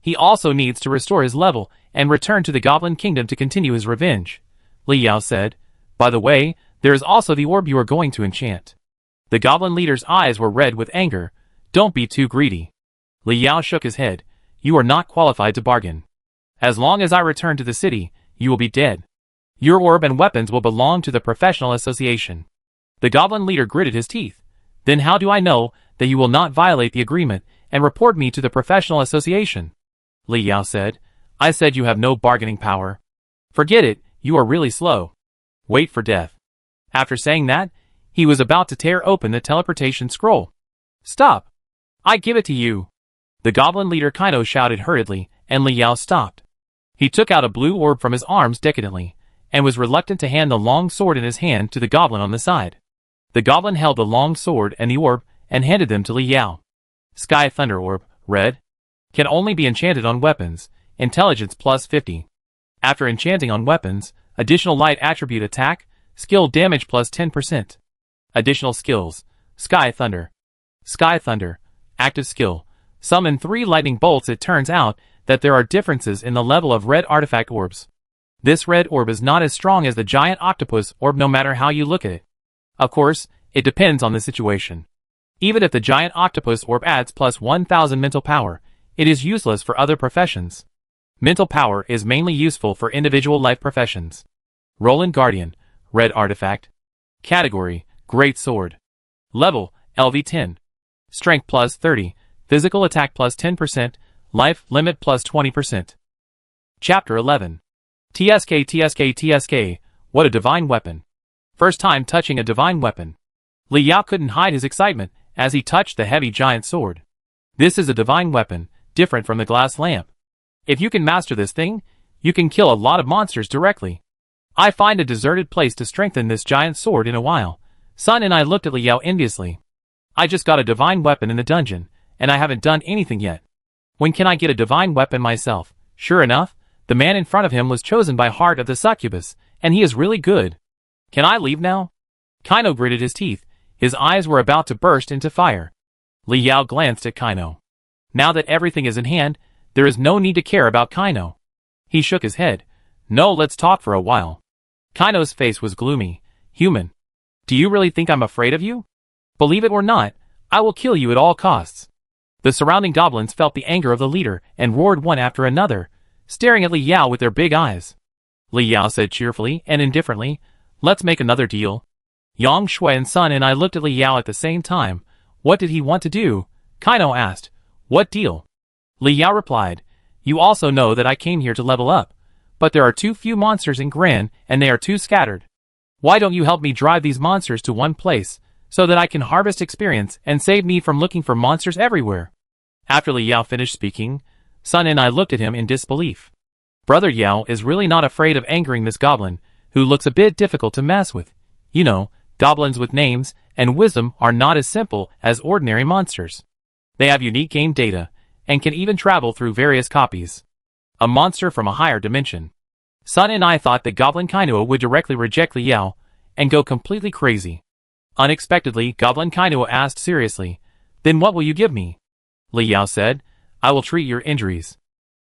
He also needs to restore his level and return to the Goblin Kingdom to continue his revenge. Li Yao said, by the way, there is also the orb you are going to enchant. The Goblin leader's eyes were red with anger. Don't be too greedy. Li Yao shook his head. You are not qualified to bargain. As long as I return to the city, you will be dead. Your orb and weapons will belong to the professional association. The Goblin leader gritted his teeth. Then how do I know that you will not violate the agreement and report me to the professional association? Li Yao said, I said you have no bargaining power. Forget it, you are really slow. Wait for death. After saying that, he was about to tear open the teleportation scroll. Stop! I give it to you. The Goblin leader Kaino shouted hurriedly, and Li Yao stopped. He took out a blue orb from his arms decadently, and was reluctant to hand the long sword in his hand to the goblin on the side. The goblin held the long sword and the orb, and handed them to Li Yao. Sky Thunder Orb, red. Can only be enchanted on weapons, intelligence plus 50. After enchanting on weapons, additional light attribute attack, skill damage plus 10%. Additional skills, Sky Thunder. Sky Thunder, active skill. Summon 3 lightning bolts. It turns out that there are differences in the level of red artifact orbs. This red orb is not as strong as the giant octopus orb no matter how you look at it. Of course, it depends on the situation. Even if the giant octopus orb adds plus 1000 mental power, it is useless for other professions. Mental power is mainly useful for individual life professions. Roland Guardian, red artifact. Category, Great Sword. Level, LV10. Strength plus 30, physical attack plus 10%, life limit plus 20%. Chapter 11. TSK, what a divine weapon. First time touching a divine weapon. Li Yao couldn't hide his excitement as he touched the heavy giant sword. This is a divine weapon, different from the glass lamp. If you can master this thing, you can kill a lot of monsters directly. I find a deserted place to strengthen this giant sword in a while. Sun and I looked at Li Yao enviously. I just got a divine weapon in the dungeon, and I haven't done anything yet. When can I get a divine weapon myself? Sure enough, the man in front of him was chosen by Heart of the Succubus, and he is really good. Can I leave now? Kaino gritted his teeth. His eyes were about to burst into fire. Li Yao glanced at Kaino. Now that everything is in hand, there is no need to care about Kaino. He shook his head. No, let's talk for a while. Kaino's face was gloomy. Human. Do you really think I'm afraid of you? Believe it or not, I will kill you at all costs. The surrounding goblins felt the anger of the leader and roared one after another, staring at Li Yao with their big eyes. Li Yao said cheerfully and indifferently, let's make another deal. Yang Shui and Sun and I looked at Li Yao at the same time. What did he want to do? Kaino asked. What deal? Li Yao replied. You also know that I came here to level up, but there are too few monsters in Gran and they are too scattered. Why don't you help me drive these monsters to one place, so that I can harvest experience and save me from looking for monsters everywhere? After Li Yao finished speaking, Sun and I looked at him in disbelief. Brother Yao is really not afraid of angering this goblin, who looks a bit difficult to mess with. You know, goblins with names and wisdom are not as simple as ordinary monsters. They have unique game data, and can even travel through various copies. A monster from a higher dimension. Sun and I thought that Goblin Kaino would directly reject Li Yao, and go completely crazy. Unexpectedly, Goblin Kaino asked seriously, then what will you give me? Li Yao said, I will treat your injuries.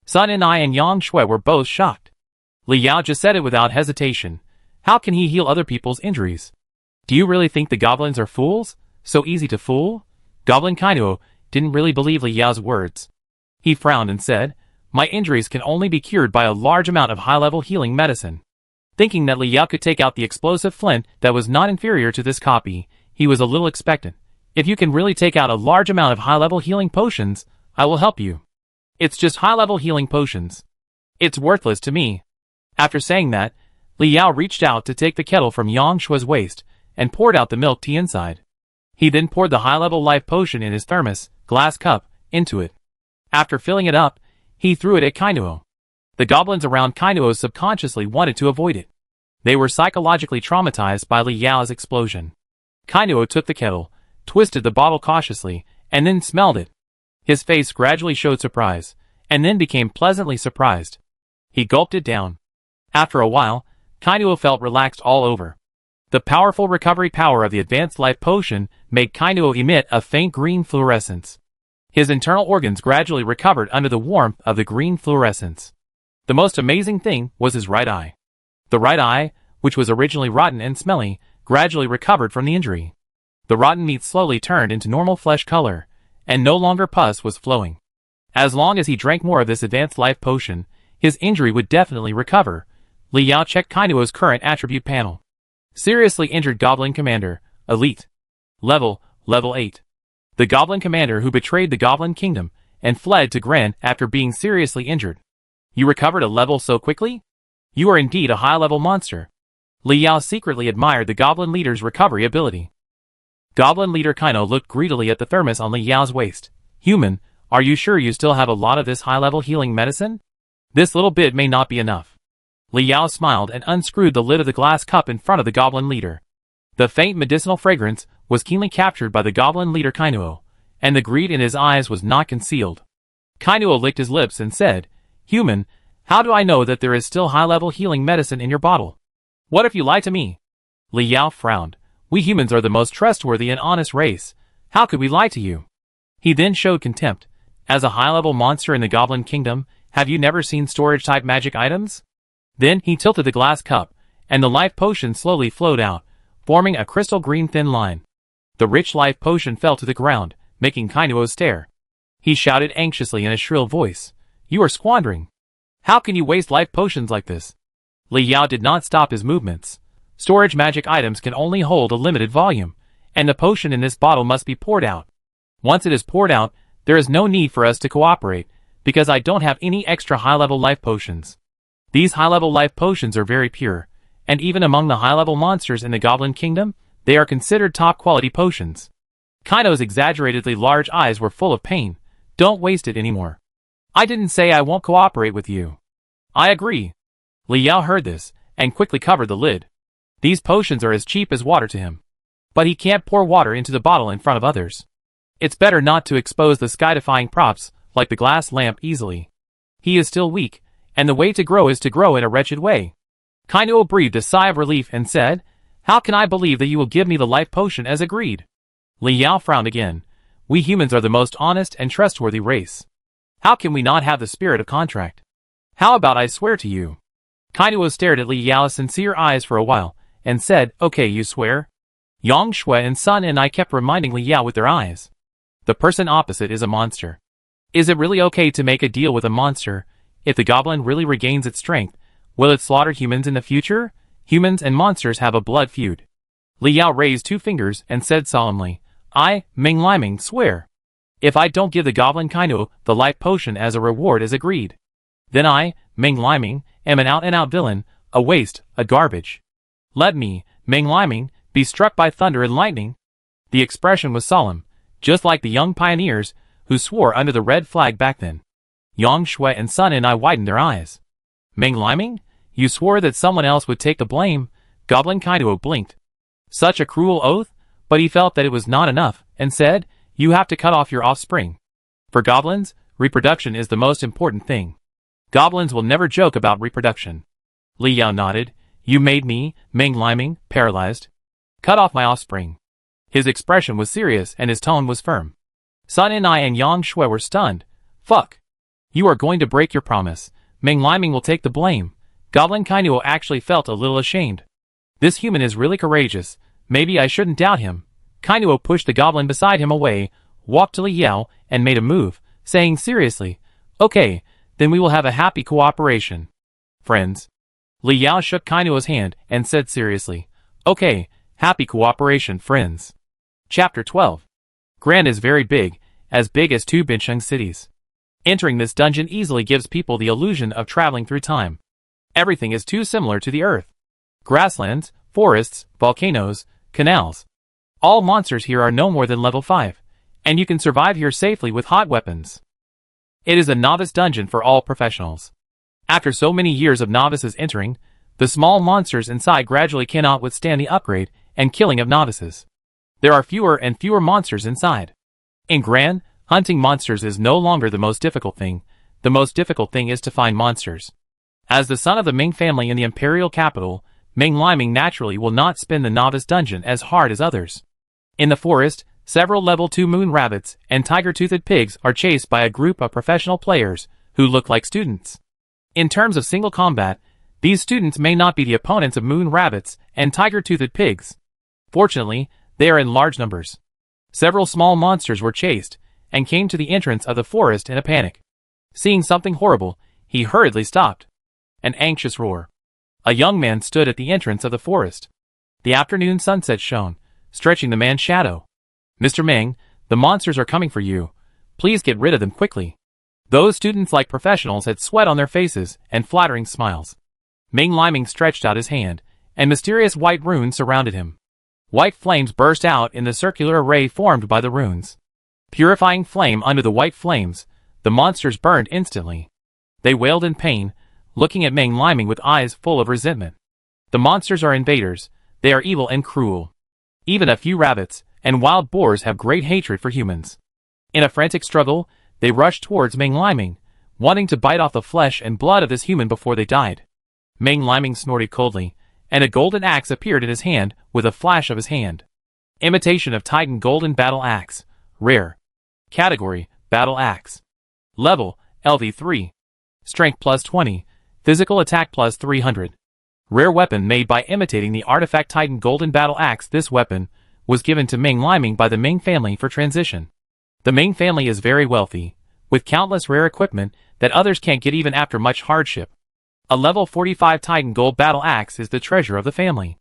Sun and I and Yang Shui were both shocked. Li Yao just said it without hesitation. How can he heal other people's injuries? Do you really think the goblins are fools? So easy to fool? Goblin Kaino didn't really believe Li Yao's words. He frowned and said, my injuries can only be cured by a large amount of high-level healing medicine. Thinking that Li Yao could take out the explosive flint that was not inferior to this copy, he was a little expectant. If you can really take out a large amount of high-level healing potions, I will help you. It's just high-level healing potions. It's worthless to me. After saying that, Li Yao reached out to take the kettle from Yang Shui's waist, and poured out the milk tea inside. He then poured the high-level life potion in his thermos, glass cup, into it. After filling it up, he threw it at Kaino. The goblins around Kaino subconsciously wanted to avoid it. They were psychologically traumatized by Li Yao's explosion. Kaino took the kettle, twisted the bottle cautiously, and then smelled it. His face gradually showed surprise, and then became pleasantly surprised. He gulped it down. After a while, Kaino felt relaxed all over. The powerful recovery power of the advanced life potion made Kainuo emit a faint green fluorescence. His internal organs gradually recovered under the warmth of the green fluorescence. The most amazing thing was his right eye. The right eye, which was originally rotten and smelly, gradually recovered from the injury. The rotten meat slowly turned into normal flesh color, and no longer pus was flowing. As long as he drank more of this advanced life potion, his injury would definitely recover. Li Yao checked Kainuo's current attribute panel. Seriously injured Goblin Commander, Elite. Level 8. The Goblin Commander who betrayed the Goblin Kingdom and fled to Gren after being seriously injured. You recovered a level so quickly? You are indeed a high-level monster. Li Yao secretly admired the Goblin Leader's recovery ability. Goblin Leader Kainuo looked greedily at the thermos on Li Yao's waist. Human, are you sure you still have a lot of this high-level healing medicine? This little bit may not be enough. Li Yao smiled and unscrewed the lid of the glass cup in front of the Goblin Leader. The faint medicinal fragrance was keenly captured by the Goblin Leader Kainuo, and the greed in his eyes was not concealed. Kainuo licked his lips and said, Human, how do I know that there is still high-level healing medicine in your bottle? What if you lie to me? Li Yao frowned. We humans are the most trustworthy and honest race. How could we lie to you? He then showed contempt. As a high-level monster in the Goblin Kingdom, have you never seen storage-type magic items? Then he tilted the glass cup, and the life potion slowly flowed out, forming a crystal green thin line. The rich life potion fell to the ground, making Kainuo stare. He shouted anxiously in a shrill voice, You are squandering. How can you waste life potions like this? Li Yao did not stop his movements. Storage magic items can only hold a limited volume, and the potion in this bottle must be poured out. Once it is poured out, there is no need for us to cooperate, because I don't have any extra high-level life potions. These high-level life potions are very pure, and even among the high-level monsters in the Goblin Kingdom, they are considered top-quality potions. Kainuo's exaggeratedly large eyes were full of pain. Don't waste it anymore. I didn't say I won't cooperate with you. I agree. Li Yao heard this, and quickly covered the lid. These potions are as cheap as water to him. But he can't pour water into the bottle in front of others. It's better not to expose the sky-defying props, like the glass lamp, easily. He is still weak, and the way to grow is to grow in a wretched way. Kainuo breathed a sigh of relief and said, How can I believe that you will give me the life potion as agreed? Li Yao frowned again. We humans are the most honest and trustworthy race. How can we not have the spirit of contract? How about I swear to you? Kainuo stared at Li Yao's sincere eyes for a while, and said, Okay, you swear? Yang Shui and Sun and I kept reminding Li Yao with their eyes. The person opposite is a monster. Is it really okay to make a deal with a monster? If the goblin really regains its strength, will it slaughter humans in the future? Humans and monsters have a blood feud. Li Yao raised 2 fingers and said solemnly, I, Ming Liming, swear. If I don't give the Goblin Kainuo the life potion as a reward as agreed, then I, Ming Liming, am an out-and-out villain, a waste, a garbage. Let me, Ming Liming, be struck by thunder and lightning. The expression was solemn, just like the young pioneers who swore under the red flag back then. Yang Shui and Sun and I widened their eyes. Ming Liming? You swore that someone else would take the blame. Goblin Kainuo blinked. Such a cruel oath? But he felt that it was not enough, and said, You have to cut off your offspring. For goblins, reproduction is the most important thing. Goblins will never joke about reproduction. Li Yao nodded. You made me, Ming Liming, paralyzed. Cut off my offspring. His expression was serious and his tone was firm. Sun and I and Yang Shui were stunned. Fuck. You are going to break your promise. Ming Liming will take the blame. Goblin Kainuo actually felt a little ashamed. This human is really courageous. Maybe I shouldn't doubt him. Kainuo pushed the goblin beside him away, walked to Li Yao, and made a move, saying seriously, Okay, then we will have a happy cooperation. Friends. Li Yao shook Kainuo's hand and said seriously, Okay, happy cooperation, friends. Chapter 12. Gran is very big as 2 Bincheng cities. Entering this dungeon easily gives people the illusion of traveling through time. Everything is too similar to the Earth. Grasslands, forests, volcanoes, canals. All monsters here are no more than level 5, and you can survive here safely with hot weapons. It is a novice dungeon for all professionals. After so many years of novices entering, the small monsters inside gradually cannot withstand the upgrade and killing of novices. There are fewer and fewer monsters inside. In Gran, hunting monsters is no longer the most difficult thing. The most difficult thing is to find monsters. As the son of the Ming family in the imperial capital, Ming Liming naturally will not spin the novice dungeon as hard as others. In the forest, several level 2 moon rabbits and tiger-toothed pigs are chased by a group of professional players who look like students. In terms of single combat, these students may not be the opponents of moon rabbits and tiger-toothed pigs. Fortunately, they are in large numbers. Several small monsters were chased and came to the entrance of the forest in a panic. Seeing something horrible, he hurriedly stopped. An anxious roar. A young man stood at the entrance of the forest. The afternoon sunset shone, stretching the man's shadow. "Mr. Ming, the monsters are coming for you. Please get rid of them quickly." Those students like professionals had sweat on their faces and flattering smiles. Ming Liming stretched out his hand, and mysterious white runes surrounded him. White flames burst out in the circular array formed by the runes. Purifying flame under the white flames, the monsters burned instantly. They wailed in pain, looking at Ming Liming with eyes full of resentment. The monsters are invaders. They are evil and cruel. Even a few rabbits and wild boars have great hatred for humans. In a frantic struggle, they rushed towards Ming Liming, wanting to bite off the flesh and blood of this human before they died. Ming Liming snorted coldly, and a golden axe appeared in his hand with a flash of his hand. Imitation of Titan Golden Battle Axe. Rare. Category: Battle Axe. Level: LV3. Strength plus 20. Physical attack plus 300. Rare weapon made by imitating the artifact Titan Golden Battle Axe. This weapon was given to Ming Liming by the Ming family for transition. The Ming family is very wealthy, with countless rare equipment that others can't get even after much hardship. A level 45 Titan Gold Battle Axe is the treasure of the family.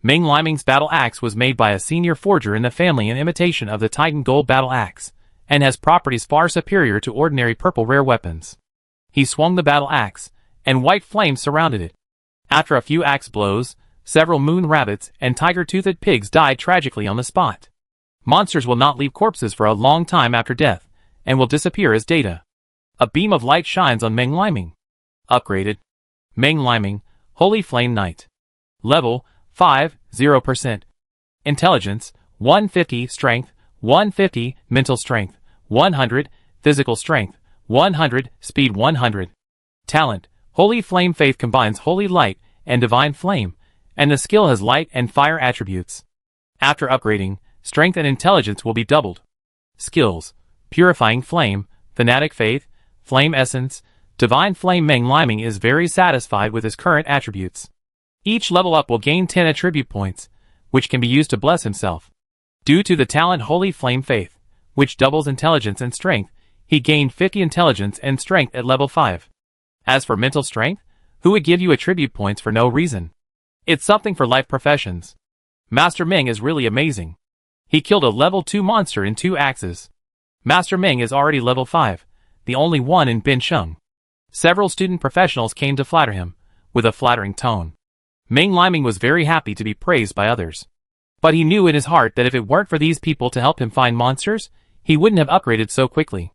Ming Liming's battle axe was made by a senior forger in the family in imitation of the Titan Gold Battle Axe, and has properties far superior to ordinary purple rare weapons. He swung the battle axe, and white flames surrounded it. After a few axe blows, several moon rabbits and tiger-toothed pigs died tragically on the spot. Monsters will not leave corpses for a long time after death, and will disappear as data. A beam of light shines on Ming Liming. Upgraded. Ming Liming, Holy Flame Knight. Level: 5, 0%. Intelligence: 150. Strength: 150. Mental Strength: 100. Physical Strength: 100. Speed: 100. Talent: Holy Flame. Faith combines holy light and divine flame, and the skill has light and fire attributes. After upgrading, strength and intelligence will be doubled. Skills: Purifying Flame, Fanatic Faith, Flame Essence, Divine Flame. Ming Liming is very satisfied with his current attributes. Each level up will gain 10 attribute points, which can be used to bless himself. Due to the talent Holy Flame Faith, which doubles intelligence and strength, he gained 50 intelligence and strength at level 5. As for mental strength, who would give you attribute points for no reason? It's something for life professions. Master Ming is really amazing. He killed a level 2 monster in 2 axes. Master Ming is already level 5, the only one in Bincheng. Several student professionals came to flatter him, with a flattering tone. Ming Liming was very happy to be praised by others. But he knew in his heart that if it weren't for these people to help him find monsters, he wouldn't have upgraded so quickly.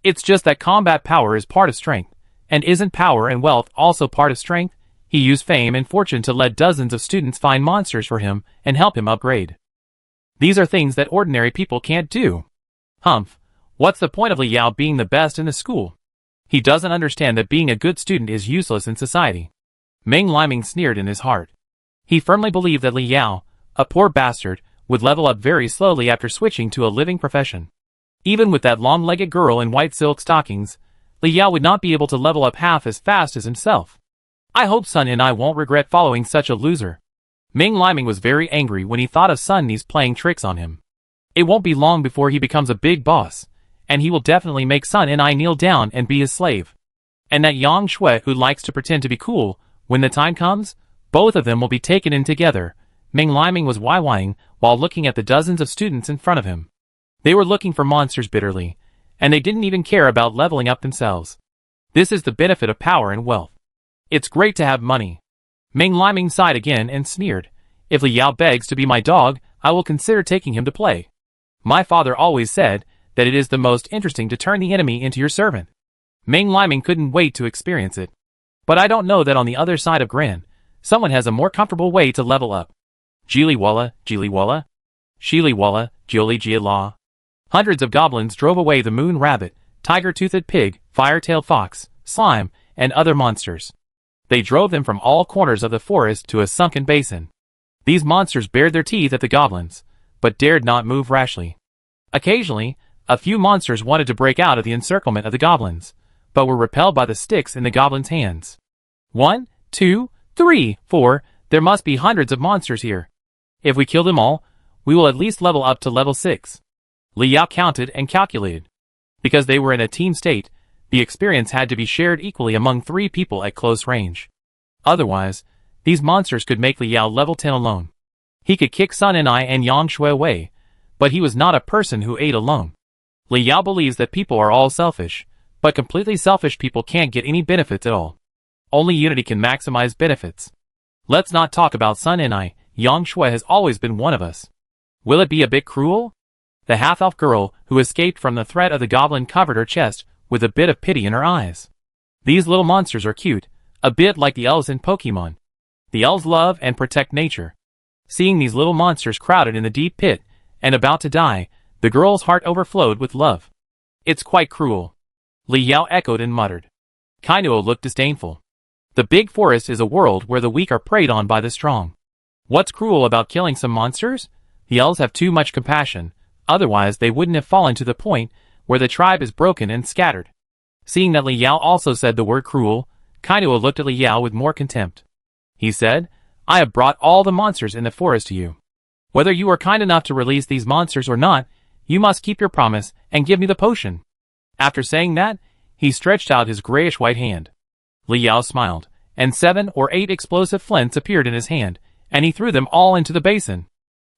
It's just that combat power is part of strength, and isn't power and wealth also part of strength? He used fame and fortune to let dozens of students find monsters for him and help him upgrade. These are things that ordinary people can't do. Humph, what's the point of Li Yao being the best in the school? He doesn't understand that being a good student is useless in society. Ming Liming sneered in his heart. He firmly believed that Li Yao, a poor bastard, would level up very slowly after switching to a living profession. Even with that long-legged girl in white silk stockings, Li Yao would not be able to level up half as fast as himself. I hope Sun and I won't regret following such a loser. Ming Liming was very angry when he thought of Sun Ni's playing tricks on him. It won't be long before he becomes a big boss, and he will definitely make Sun and I kneel down and be his slave. And that Yang Shui who likes to pretend to be cool, when the time comes, both of them will be taken in together. Ming Liming was wai-waiing while looking at the dozens of students in front of him. They were looking for monsters bitterly, and they didn't even care about leveling up themselves. This is the benefit of power and wealth. It's great to have money. Ming Liming sighed again and sneered. If Li Yao begs to be my dog, I will consider taking him to play. My father always said that it is the most interesting to turn the enemy into your servant. Ming Liming couldn't wait to experience it. But I don't know that on the other side of Gran, someone has a more comfortable way to level up. Jiliwala, Jiliwala. Shiliwala, Joli Jila. Hundreds of goblins drove away the moon rabbit, tiger-toothed pig, fire-tailed fox, slime, and other monsters. They drove them from all corners of the forest to a sunken basin. These monsters bared their teeth at the goblins, but dared not move rashly. Occasionally, a few monsters wanted to break out of the encirclement of the goblins, but were repelled by the sticks in the goblins' hands. 1, 2, 3, 4, there must be hundreds of monsters here. If we kill them all, we will at least level up to level 6. Li Yao counted and calculated. Because they were in a team state, the experience had to be shared equally among 3 people at close range. Otherwise, these monsters could make Li Yao level 10 alone. He could kick Sun and I and Yang Shui away, but he was not a person who ate alone. Li Yao believes that people are all selfish, but completely selfish people can't get any benefits at all. Only unity can maximize benefits. Let's not talk about Sun and I, Yang Shui has always been one of us. Will it be a bit cruel? The half-elf girl who escaped from the threat of the goblin covered her chest with a bit of pity in her eyes. These little monsters are cute, a bit like the elves in Pokemon. The elves love and protect nature. Seeing these little monsters crowded in the deep pit and about to die, the girl's heart overflowed with love. It's quite cruel. Li Yao echoed and muttered. Kainuo looked disdainful. The big forest is a world where the weak are preyed on by the strong. What's cruel about killing some monsters? The elves have too much compassion, otherwise they wouldn't have fallen to the point where the tribe is broken and scattered. Seeing that Li Yao also said the word cruel, Kainuo looked at Li Yao with more contempt. He said, I have brought all the monsters in the forest to you. Whether you are kind enough to release these monsters or not, you must keep your promise and give me the potion. After saying that, he stretched out his grayish-white hand. Li Yao smiled, and 7 or 8 explosive flints appeared in his hand, and he threw them all into the basin.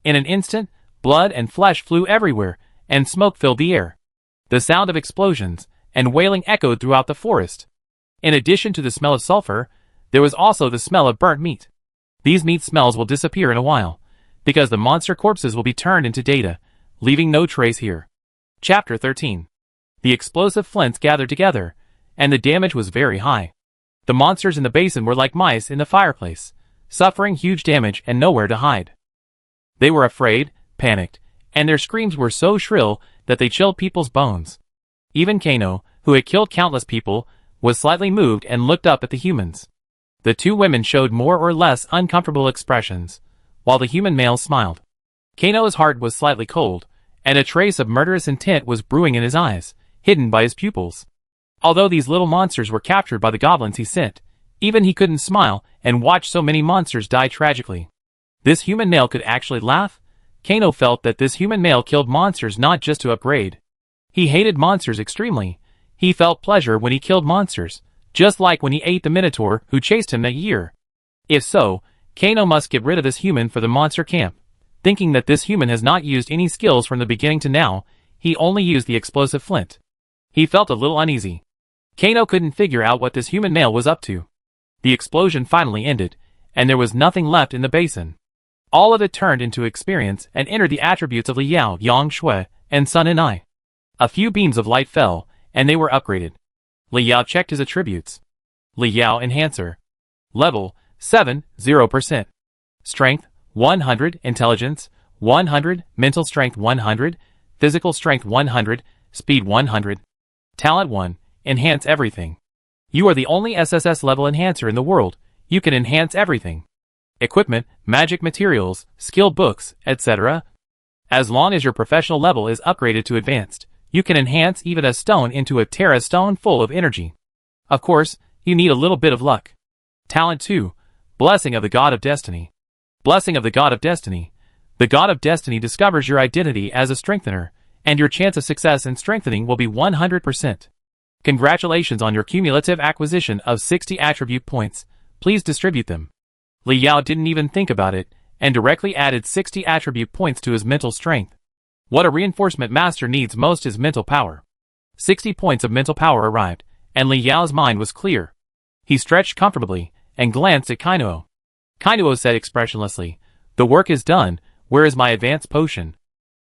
In an instant, blood and flesh flew everywhere, and smoke filled the air. The sound of explosions and wailing echoed throughout the forest. In addition to the smell of sulfur, there was also the smell of burnt meat. These meat smells will disappear in a while, because the monster corpses will be turned into data, leaving no trace here. Chapter 13. The explosive flints gathered together, and the damage was very high. The monsters in the basin were like mice in the fireplace, suffering huge damage and nowhere to hide. They were afraid, panicked, and their screams were so shrill that they chilled people's bones. Even Kano, who had killed countless people, was slightly moved and looked up at the humans. The 2 women showed more or less uncomfortable expressions, while the human male smiled. Kano's heart was slightly cold, and a trace of murderous intent was brewing in his eyes, hidden by his pupils. Although these little monsters were captured by the goblins he sent, even he couldn't smile and watch so many monsters die tragically. This human male could actually laugh? Kano felt that this human male killed monsters not just to upgrade. He hated monsters extremely. He felt pleasure when he killed monsters, just like when he ate the minotaur who chased him that year. If so, Kano must get rid of this human for the monster camp. Thinking that this human has not used any skills from the beginning to now, he only used the explosive flint. He felt a little uneasy. Kano couldn't figure out what this human male was up to. The explosion finally ended, and there was nothing left in the basin. All of it turned into experience and entered the attributes of Li Yao, Yang Shui, and Sun and I. A few beams of light fell, and they were upgraded. Li Yao checked his attributes. Li Yao Enhancer. Level 7, 0%. Strength 100, Intelligence 100, Mental Strength 100, Physical Strength 100, Speed 100. Talent 1, Enhance Everything. You are the only SSS level enhancer in the world. You can enhance everything. Equipment, magic materials, skill books, etc. As long as your professional level is upgraded to advanced, you can enhance even a stone into a Terra stone full of energy. Of course, you need a little bit of luck. Talent 2, Blessing of the God of Destiny. Blessing of the God of Destiny. The God of Destiny discovers your identity as a strengthener, and your chance of success in strengthening will be 100%. Congratulations on your cumulative acquisition of 60 attribute points. Please distribute them. Li Yao didn't even think about it, and directly added 60 attribute points to his mental strength. What a reinforcement master needs most is mental power. 60 points of mental power arrived, and Li Yao's mind was clear. He stretched comfortably, and glanced at Kainuo. Kainuo said expressionlessly, "The work is done, where is my advanced potion?"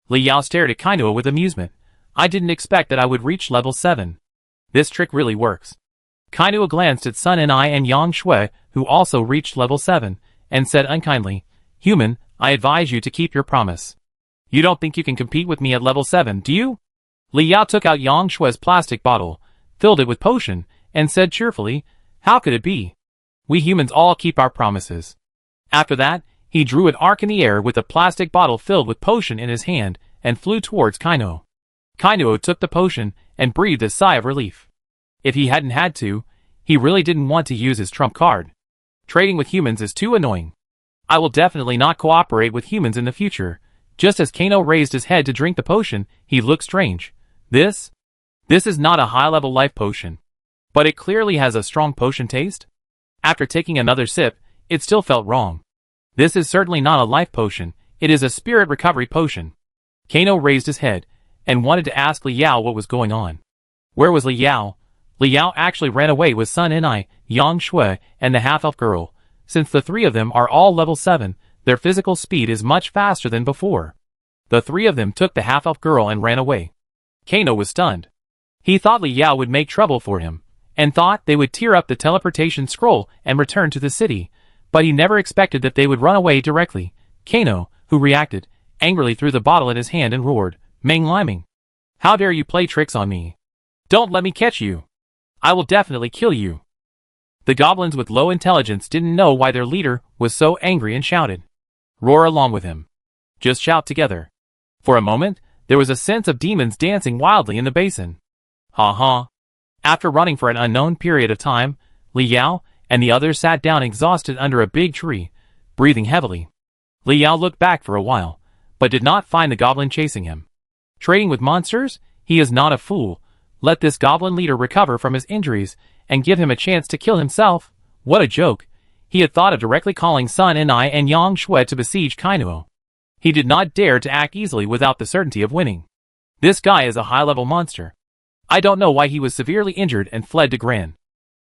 Li Yao stared at Kainuo with amusement. "I didn't expect that I would reach level 7. This trick really works." Kainuo glanced at Sun and I and Yang Shui, who also reached level 7, and said unkindly, "Human, I advise you to keep your promise. You don't think you can compete with me at level 7, do you?" Li Yao took out Yang Shui's plastic bottle, filled it with potion, and said cheerfully, "How could it be? We humans all keep our promises. After that, he drew an arc in the air with a plastic bottle filled with potion in his hand and flew towards Kainuo. Kainuo took the potion and breathed a sigh of relief. If he hadn't had to, he really didn't want to use his trump card. Trading with humans is too annoying. I will definitely not cooperate with humans in the future. Just as Kano raised his head to drink the potion, he looked strange. This is not a high-level life potion. But it clearly has a strong potion taste. After taking another sip, it still felt wrong. This is certainly not a life potion, it is a spirit recovery potion. Kano raised his head, and wanted to ask Li Yao what was going on. Where was Li Yao? Li Yao actually ran away with Sun Enai, Yang Shui, and the half-elf girl. Since the three of them are all level 7, their physical speed is much faster than before. The three of them took the half-elf girl and ran away. Kano was stunned. He thought Li Yao would make trouble for him, and thought they would tear up the teleportation scroll and return to the city, but he never expected that they would run away directly. Kano, who reacted, angrily threw the bottle in his hand and roared, "Meng Liming! How dare you play tricks on me? Don't let me catch you! I will definitely kill you!" The goblins with low intelligence didn't know why their leader was so angry and shouted, "Roar along with him! Just shout together!" For a moment, there was a sense of demons dancing wildly in the basin. Ha ha! After running for an unknown period of time, Li Yao and the others sat down exhausted under a big tree, breathing heavily. Li Yao looked back for a while, but did not find the goblin chasing him. Trading with monsters? He is not a fool. Let this goblin leader recover from his injuries and give him a chance to kill himself. What a joke. He had thought of directly calling Sun Enai and Yang Shui to besiege Kainuo. He did not dare to act easily without the certainty of winning. This guy is a high-level monster. I don't know why he was severely injured and fled to Gran.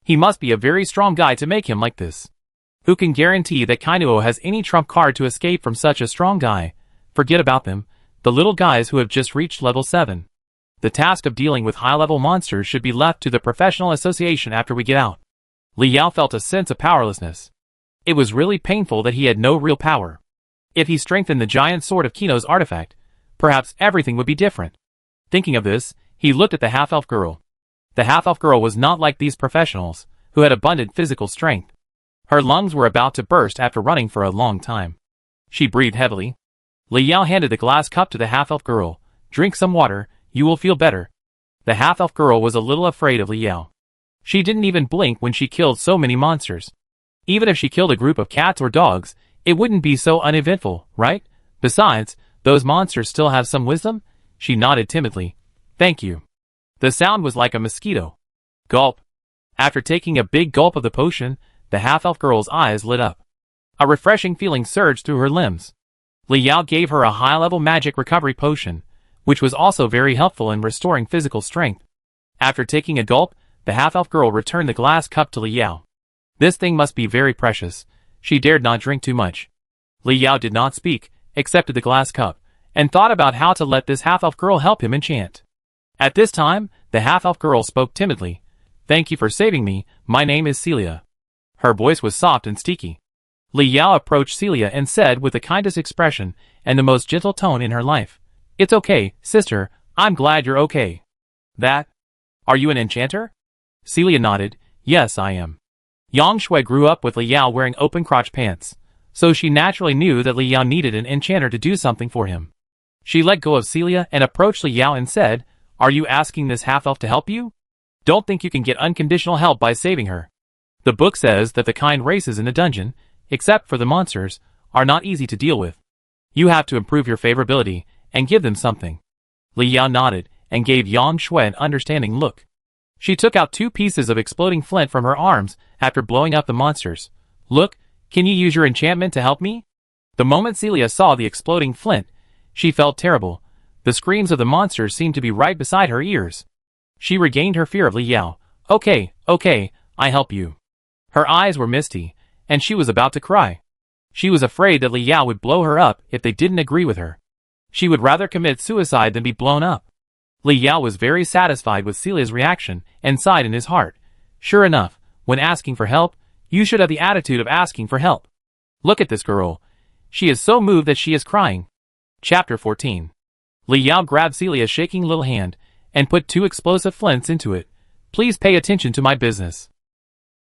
He must be a very strong guy to make him like this. Who can guarantee that Kainuo has any trump card to escape from such a strong guy? Forget about them, the little guys who have just reached level 7. The task of dealing with high-level monsters should be left to the professional association after we get out. Li Yao felt a sense of powerlessness. It was really painful that he had no real power. If he strengthened the giant sword of Kino's artifact, perhaps everything would be different. Thinking of this, he looked at the half-elf girl. The half-elf girl was not like these professionals, who had abundant physical strength. Her lungs were about to burst after running for a long time. She breathed heavily. Li Yao handed the glass cup to the half-elf girl. "Drink some water, you will feel better." The half-elf girl was a little afraid of Li Yao. She didn't even blink when she killed so many monsters. Even if she killed a group of cats or dogs, it wouldn't be so uneventful, right? Besides, those monsters still have some wisdom? She nodded timidly. "Thank you." The sound was like a mosquito. Gulp. After taking a big gulp of the potion, the half-elf girl's eyes lit up. A refreshing feeling surged through her limbs. Li Yao gave her a high-level magic recovery potion, which was also very helpful in restoring physical strength. After taking a gulp, the half-elf girl returned the glass cup to Li Yao. This thing must be very precious. She dared not drink too much. Li Yao did not speak, accepted the glass cup, and thought about how to let this half-elf girl help him enchant. At this time, the half-elf girl spoke timidly. "Thank you for saving me, my name is Celia." Her voice was soft and steaky. Li Yao approached Celia and said with the kindest expression and the most gentle tone in her life, "It's okay, sister, I'm glad you're okay." "That? Are you an enchanter?" Celia nodded. "Yes, I am." Yang Shui grew up with Li Yao wearing open-crotch pants, so she naturally knew that Li Yao needed an enchanter to do something for him. She let go of Celia and approached Li Yao and said, "Are you asking this half-elf to help you? Don't think you can get unconditional help by saving her. The book says that the kind races in the dungeon, except for the monsters, are not easy to deal with. You have to improve your favorability and give them something." Li Yao nodded and gave Yang Shui an understanding look. She took out 2 pieces of exploding flint from her arms after blowing up the monsters. "Look, can you use your enchantment to help me?" The moment Celia saw the exploding flint, she felt terrible. The screams of the monsters seemed to be right beside her ears. She regained her fear of Li Yao. Okay, I help you." Her eyes were misty, and she was about to cry. She was afraid that Li Yao would blow her up if they didn't agree with her. She would rather commit suicide than be blown up. Li Yao was very satisfied with Celia's reaction and sighed in his heart. Sure enough, when asking for help, you should have the attitude of asking for help. Look at this girl. She is so moved that she is crying. Chapter 14. Li Yao grabbed Celia's shaking little hand and put 2 explosive flints into it. "Please pay attention to my business."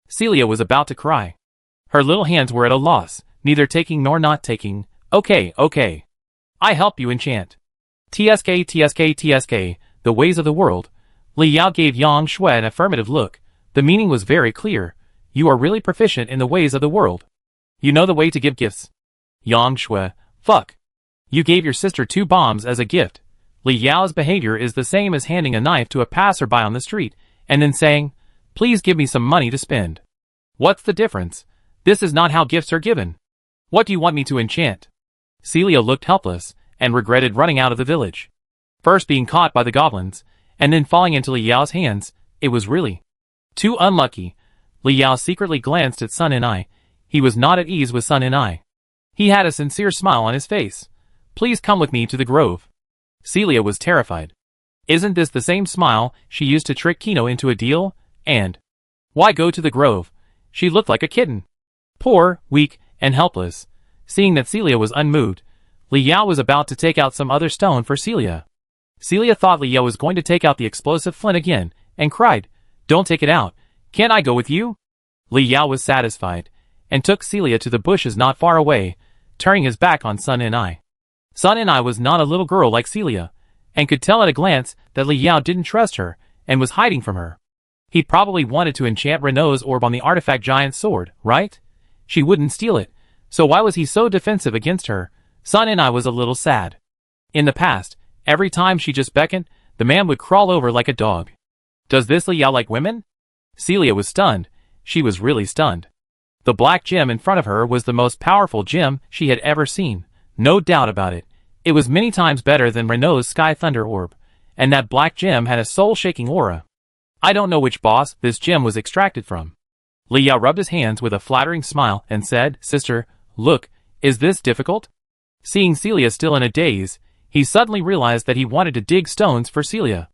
Celia was about to cry. Her little hands were at a loss, neither taking nor not taking. Okay, okay. I help you enchant. TSK, TSK, TSK, the ways of the world. Li Yao gave Yang Shui an affirmative look. The meaning was very clear. You are really proficient in the ways of the world. You know the way to give gifts. Yang Shui, fuck. You gave your sister 2 bombs as a gift. Li Yao's behavior is the same as handing a knife to a passerby on the street, and then saying, please give me some money to spend. What's the difference? This is not how gifts are given. What do you want me to enchant? Celia looked helpless, and regretted running out of the village. First being caught by the goblins, and then falling into Li Yao's hands. It was really too unlucky. Li Yao secretly glanced at Sun and I. He was not at ease with Sun and I. He had a sincere smile on his face. Please come with me to the grove. Celia was terrified. Isn't this the same smile she used to trick Kino into a deal? And why go to the grove? She looked like a kitten. Poor, weak, and helpless. Seeing that Celia was unmoved, Li Yao was about to take out some other stone for Celia. Celia thought Li Yao was going to take out the explosive flint again, and cried, don't take it out. Can't I go with you? Li Yao was satisfied, and took Celia to the bushes not far away, turning his back on Sun and I. Sun and I was not a little girl like Celia, and could tell at a glance that Li Yao didn't trust her, and was hiding from her. He probably wanted to enchant Renault's orb on the artifact giant sword, right? She wouldn't steal it, so why was he so defensive against her? Sun and I was a little sad. In the past, every time she just beckoned, the man would crawl over like a dog. Does this Li Yao like women? Celia was stunned. She was really stunned. The black gem in front of her was the most powerful gem she had ever seen. No doubt about it. It was many times better than Renault's Sky Thunder orb, and that black gem had a soul-shaking aura. I don't know which boss this gem was extracted from. Li Yao rubbed his hands with a flattering smile and said, Sister, look, is this difficult? Seeing Celia still in a daze, he suddenly realized that he wanted to dig stones for Celia.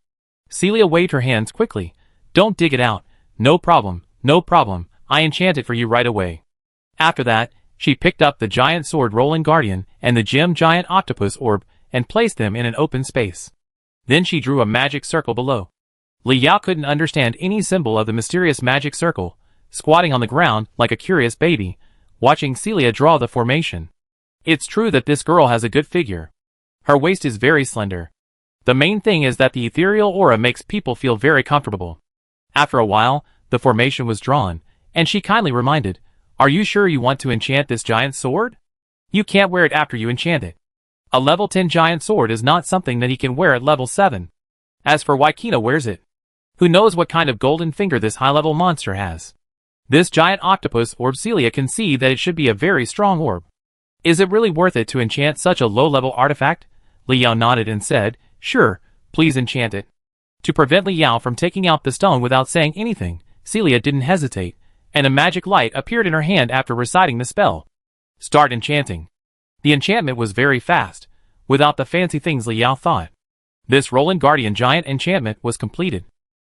Celia waved her hands quickly. Don't dig it out. No problem, no problem. I enchant it for you right away. After that, she picked up the giant sword Roland Guardian and the gem giant octopus orb and placed them in an open space. Then she drew a magic circle below. Li Yao couldn't understand any symbol of the mysterious magic circle, squatting on the ground like a curious baby, watching Celia draw the formation. It's true that this girl has a good figure. Her waist is very slender. The main thing is that the ethereal aura makes people feel very comfortable. After a while, the formation was drawn, and she kindly reminded, Are you sure you want to enchant this giant sword? You can't wear it after you enchant it. A level 10 giant sword is not something that he can wear at level 7. As for why Kino wears it, who knows what kind of golden finger this high-level monster has. This giant octopus orb Celia can see that it should be a very strong orb. Is it really worth it to enchant such a low-level artifact? Li Yao nodded and said, Sure, please enchant it. To prevent Li Yao from taking out the stone without saying anything, Celia didn't hesitate, and a magic light appeared in her hand after reciting the spell. Start enchanting. The enchantment was very fast, without the fancy things Li Yao thought. This Roland Guardian giant enchantment was completed.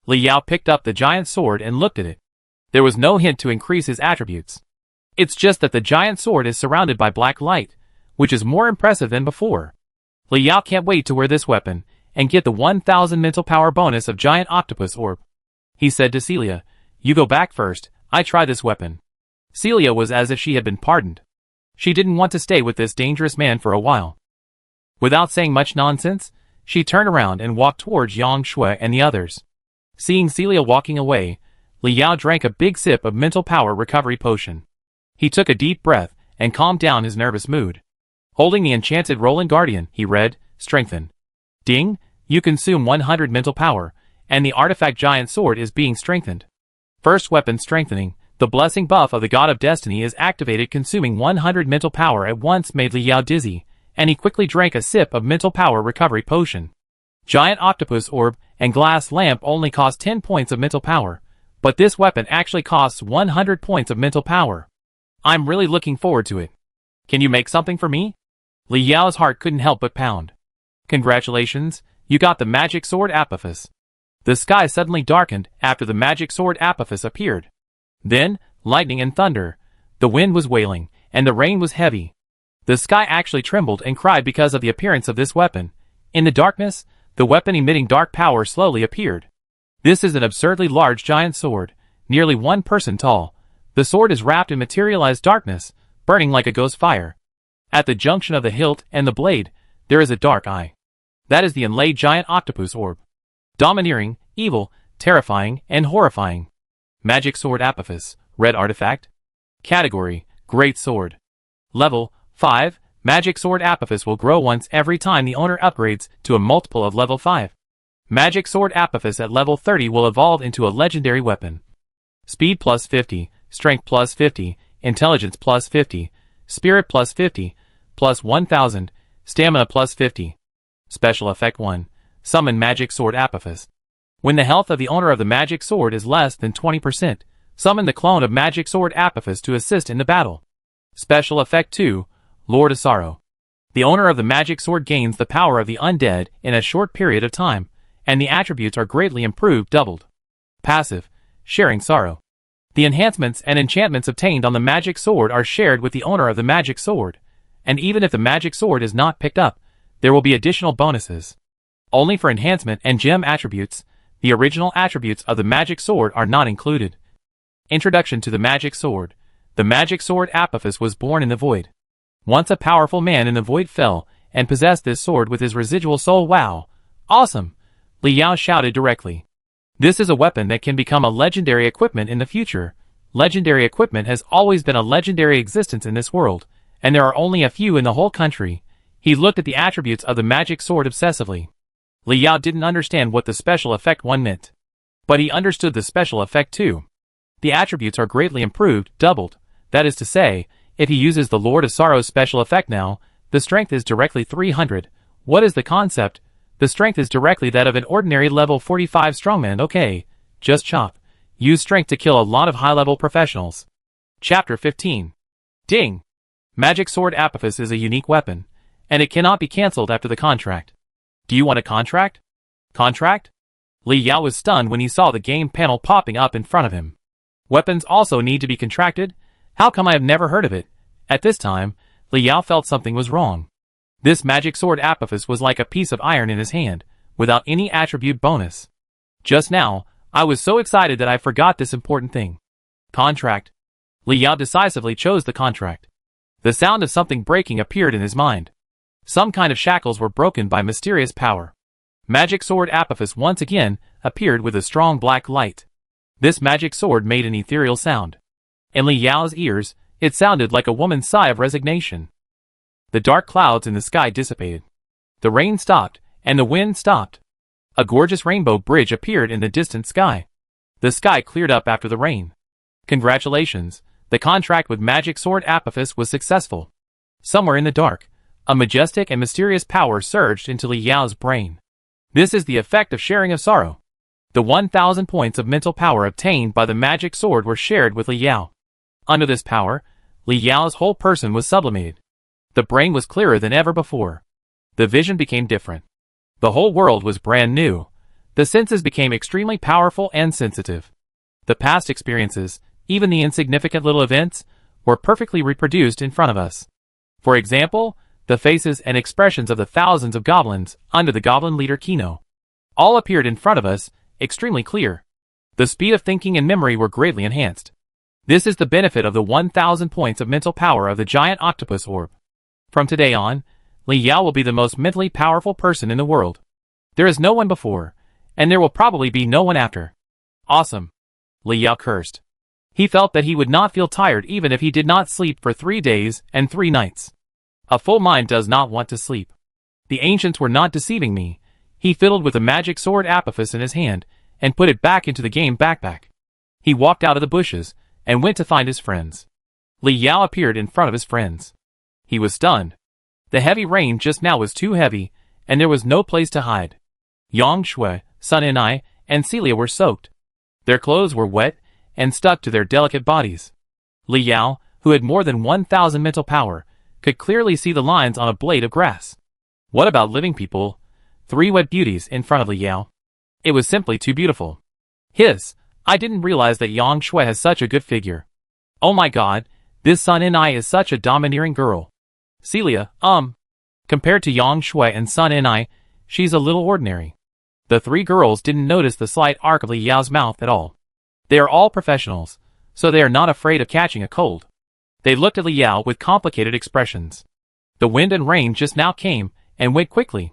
Li Yao picked up the giant sword and looked at it. There was no hint to increase his attributes. It's just that the giant sword is surrounded by black light, which is more impressive than before. Li Yao can't wait to wear this weapon, and get the 1000 mental power bonus of giant octopus orb. He said to Celia, You go back first, I try this weapon. Celia was as if she had been pardoned. She didn't want to stay with this dangerous man for a while. Without saying much nonsense, she turned around and walked towards Yang Shui and the others. Seeing Celia walking away, Li Yao drank a big sip of mental power recovery potion. He took a deep breath and calmed down his nervous mood. Holding the enchanted Roland Guardian, he read, Strengthen. Ding, you consume 100 mental power, and the artifact giant sword is being strengthened. First weapon strengthening, the blessing buff of the God of Destiny is activated, consuming 100 mental power at once made Li Yao dizzy, and he quickly drank a sip of mental power recovery potion. Giant octopus orb and glass lamp only cost 10 points of mental power, but this weapon actually costs 100 points of mental power. I'm really looking forward to it. Can you make something for me? Li Yao's heart couldn't help but pound. Congratulations, you got the magic sword Apophis. The sky suddenly darkened after the magic sword Apophis appeared. Then, lightning and thunder. The wind was wailing, and the rain was heavy. The sky actually trembled and cried because of the appearance of this weapon. In the darkness, the weapon emitting dark power slowly appeared. This is an absurdly large giant sword, nearly 1 person tall. The sword is wrapped in materialized darkness, burning like a ghost fire. At the junction of the hilt and the blade, there is a dark eye. That is the inlaid giant octopus orb. Domineering, evil, terrifying, and horrifying. Magic Sword Apophis, Red Artifact. Category, Great Sword. Level, 5, Magic Sword Apophis will grow once every time the owner upgrades to a multiple of level 5. Magic Sword Apophis at level 30 will evolve into a legendary weapon. Speed plus 50, Strength plus 50, Intelligence plus 50, Spirit plus 50, plus 1000, Stamina plus 50. Special Effect 1. Summon Magic Sword Apophis. When the health of the owner of the magic sword is less than 20%, summon the clone of Magic Sword Apophis to assist in the battle. Special Effect 2. Lord of Sorrow. The owner of the magic sword gains the power of the undead in a short period of time, and the attributes are greatly improved doubled. Passive. Sharing Sorrow. The enhancements and enchantments obtained on the magic sword are shared with the owner of the magic sword, and even if the magic sword is not picked up, there will be additional bonuses. Only for enhancement and gem attributes, the original attributes of the magic sword are not included. Introduction to the Magic Sword. The Magic Sword Apophis was born in the void. Once a powerful man in the void fell and possessed this sword with his residual soul. Wow! Awesome! Li Yao shouted directly. This is a weapon that can become a legendary equipment in the future. Legendary equipment has always been a legendary existence in this world, and there are only a few in the whole country. He looked at the attributes of the magic sword obsessively. Li Yao didn't understand what the Special Effect 1 meant. But he understood the Special Effect 2. The attributes are greatly improved, doubled. That is to say, if he uses the Lord of Sorrow's Special Effect now, the strength is directly 300. What is the concept? The strength is directly that of an ordinary level 45 strongman. Okay, just chop. Use strength to kill a lot of high-level professionals. Chapter 15. Ding! Magic Sword Apophis is a unique weapon, and it cannot be cancelled after the contract. Do you want a contract? Contract? Li Yao was stunned when he saw the game panel popping up in front of him. Weapons also need to be contracted? How come I have never heard of it? At this time, Li Yao felt something was wrong. This Magic Sword Apophis was like a piece of iron in his hand, without any attribute bonus. Just now, I was so excited that I forgot this important thing. Contract. Li Yao decisively chose the contract. The sound of something breaking appeared in his mind. Some kind of shackles were broken by mysterious power. Magic Sword Apophis once again appeared with a strong black light. This magic sword made an ethereal sound. In Li Yao's ears, it sounded like a woman's sigh of resignation. The dark clouds in the sky dissipated. The rain stopped, and the wind stopped. A gorgeous rainbow bridge appeared in the distant sky. The sky cleared up after the rain. Congratulations, the contract with Magic Sword Apophis was successful. Somewhere in the dark, a majestic and mysterious power surged into Li Yao's brain. This is the effect of sharing of sorrow. The 1,000 points of mental power obtained by the magic sword were shared with Li Yao. Under this power, Li Yao's whole person was sublimated. The brain was clearer than ever before. The vision became different. The whole world was brand new. The senses became extremely powerful and sensitive. The past experiences, even the insignificant little events, were perfectly reproduced in front of us. For example, the faces and expressions of the thousands of goblins under the goblin leader Kino. All appeared in front of us, extremely clear. The speed of thinking and memory were greatly enhanced. This is the benefit of the 1,000 points of mental power of the giant octopus orb. From today on, Li Yao will be the most mentally powerful person in the world. There is no one before, and there will probably be no one after. Awesome. Li Yao cursed. He felt that he would not feel tired even if he did not sleep for 3 days and 3 nights. A full mind does not want to sleep. The ancients were not deceiving me. He fiddled with the magic sword Apophis in his hand, and put it back into the game backpack. He walked out of the bushes, and went to find his friends. Li Yao appeared in front of his friends. He was stunned. The heavy rain just now was too heavy, and there was no place to hide. Yang Shui, Sun and I, and Celia were soaked. Their clothes were wet, and stuck to their delicate bodies. Li Yao, who had more than 1,000 mental power, could clearly see the lines on a blade of grass. What about living people? 3 wet beauties in front of Li Yao. It was simply too beautiful. I didn't realize that Yang Shui has such a good figure. Oh my god, this Sun and I is such a domineering girl. Celia, compared to Yang Shui and Sun and I, she's a little ordinary. The 3 girls didn't notice the slight arc of Li Yao's mouth at all. They are all professionals, so they are not afraid of catching a cold. They looked at Liao with complicated expressions. The wind and rain just now came and went quickly.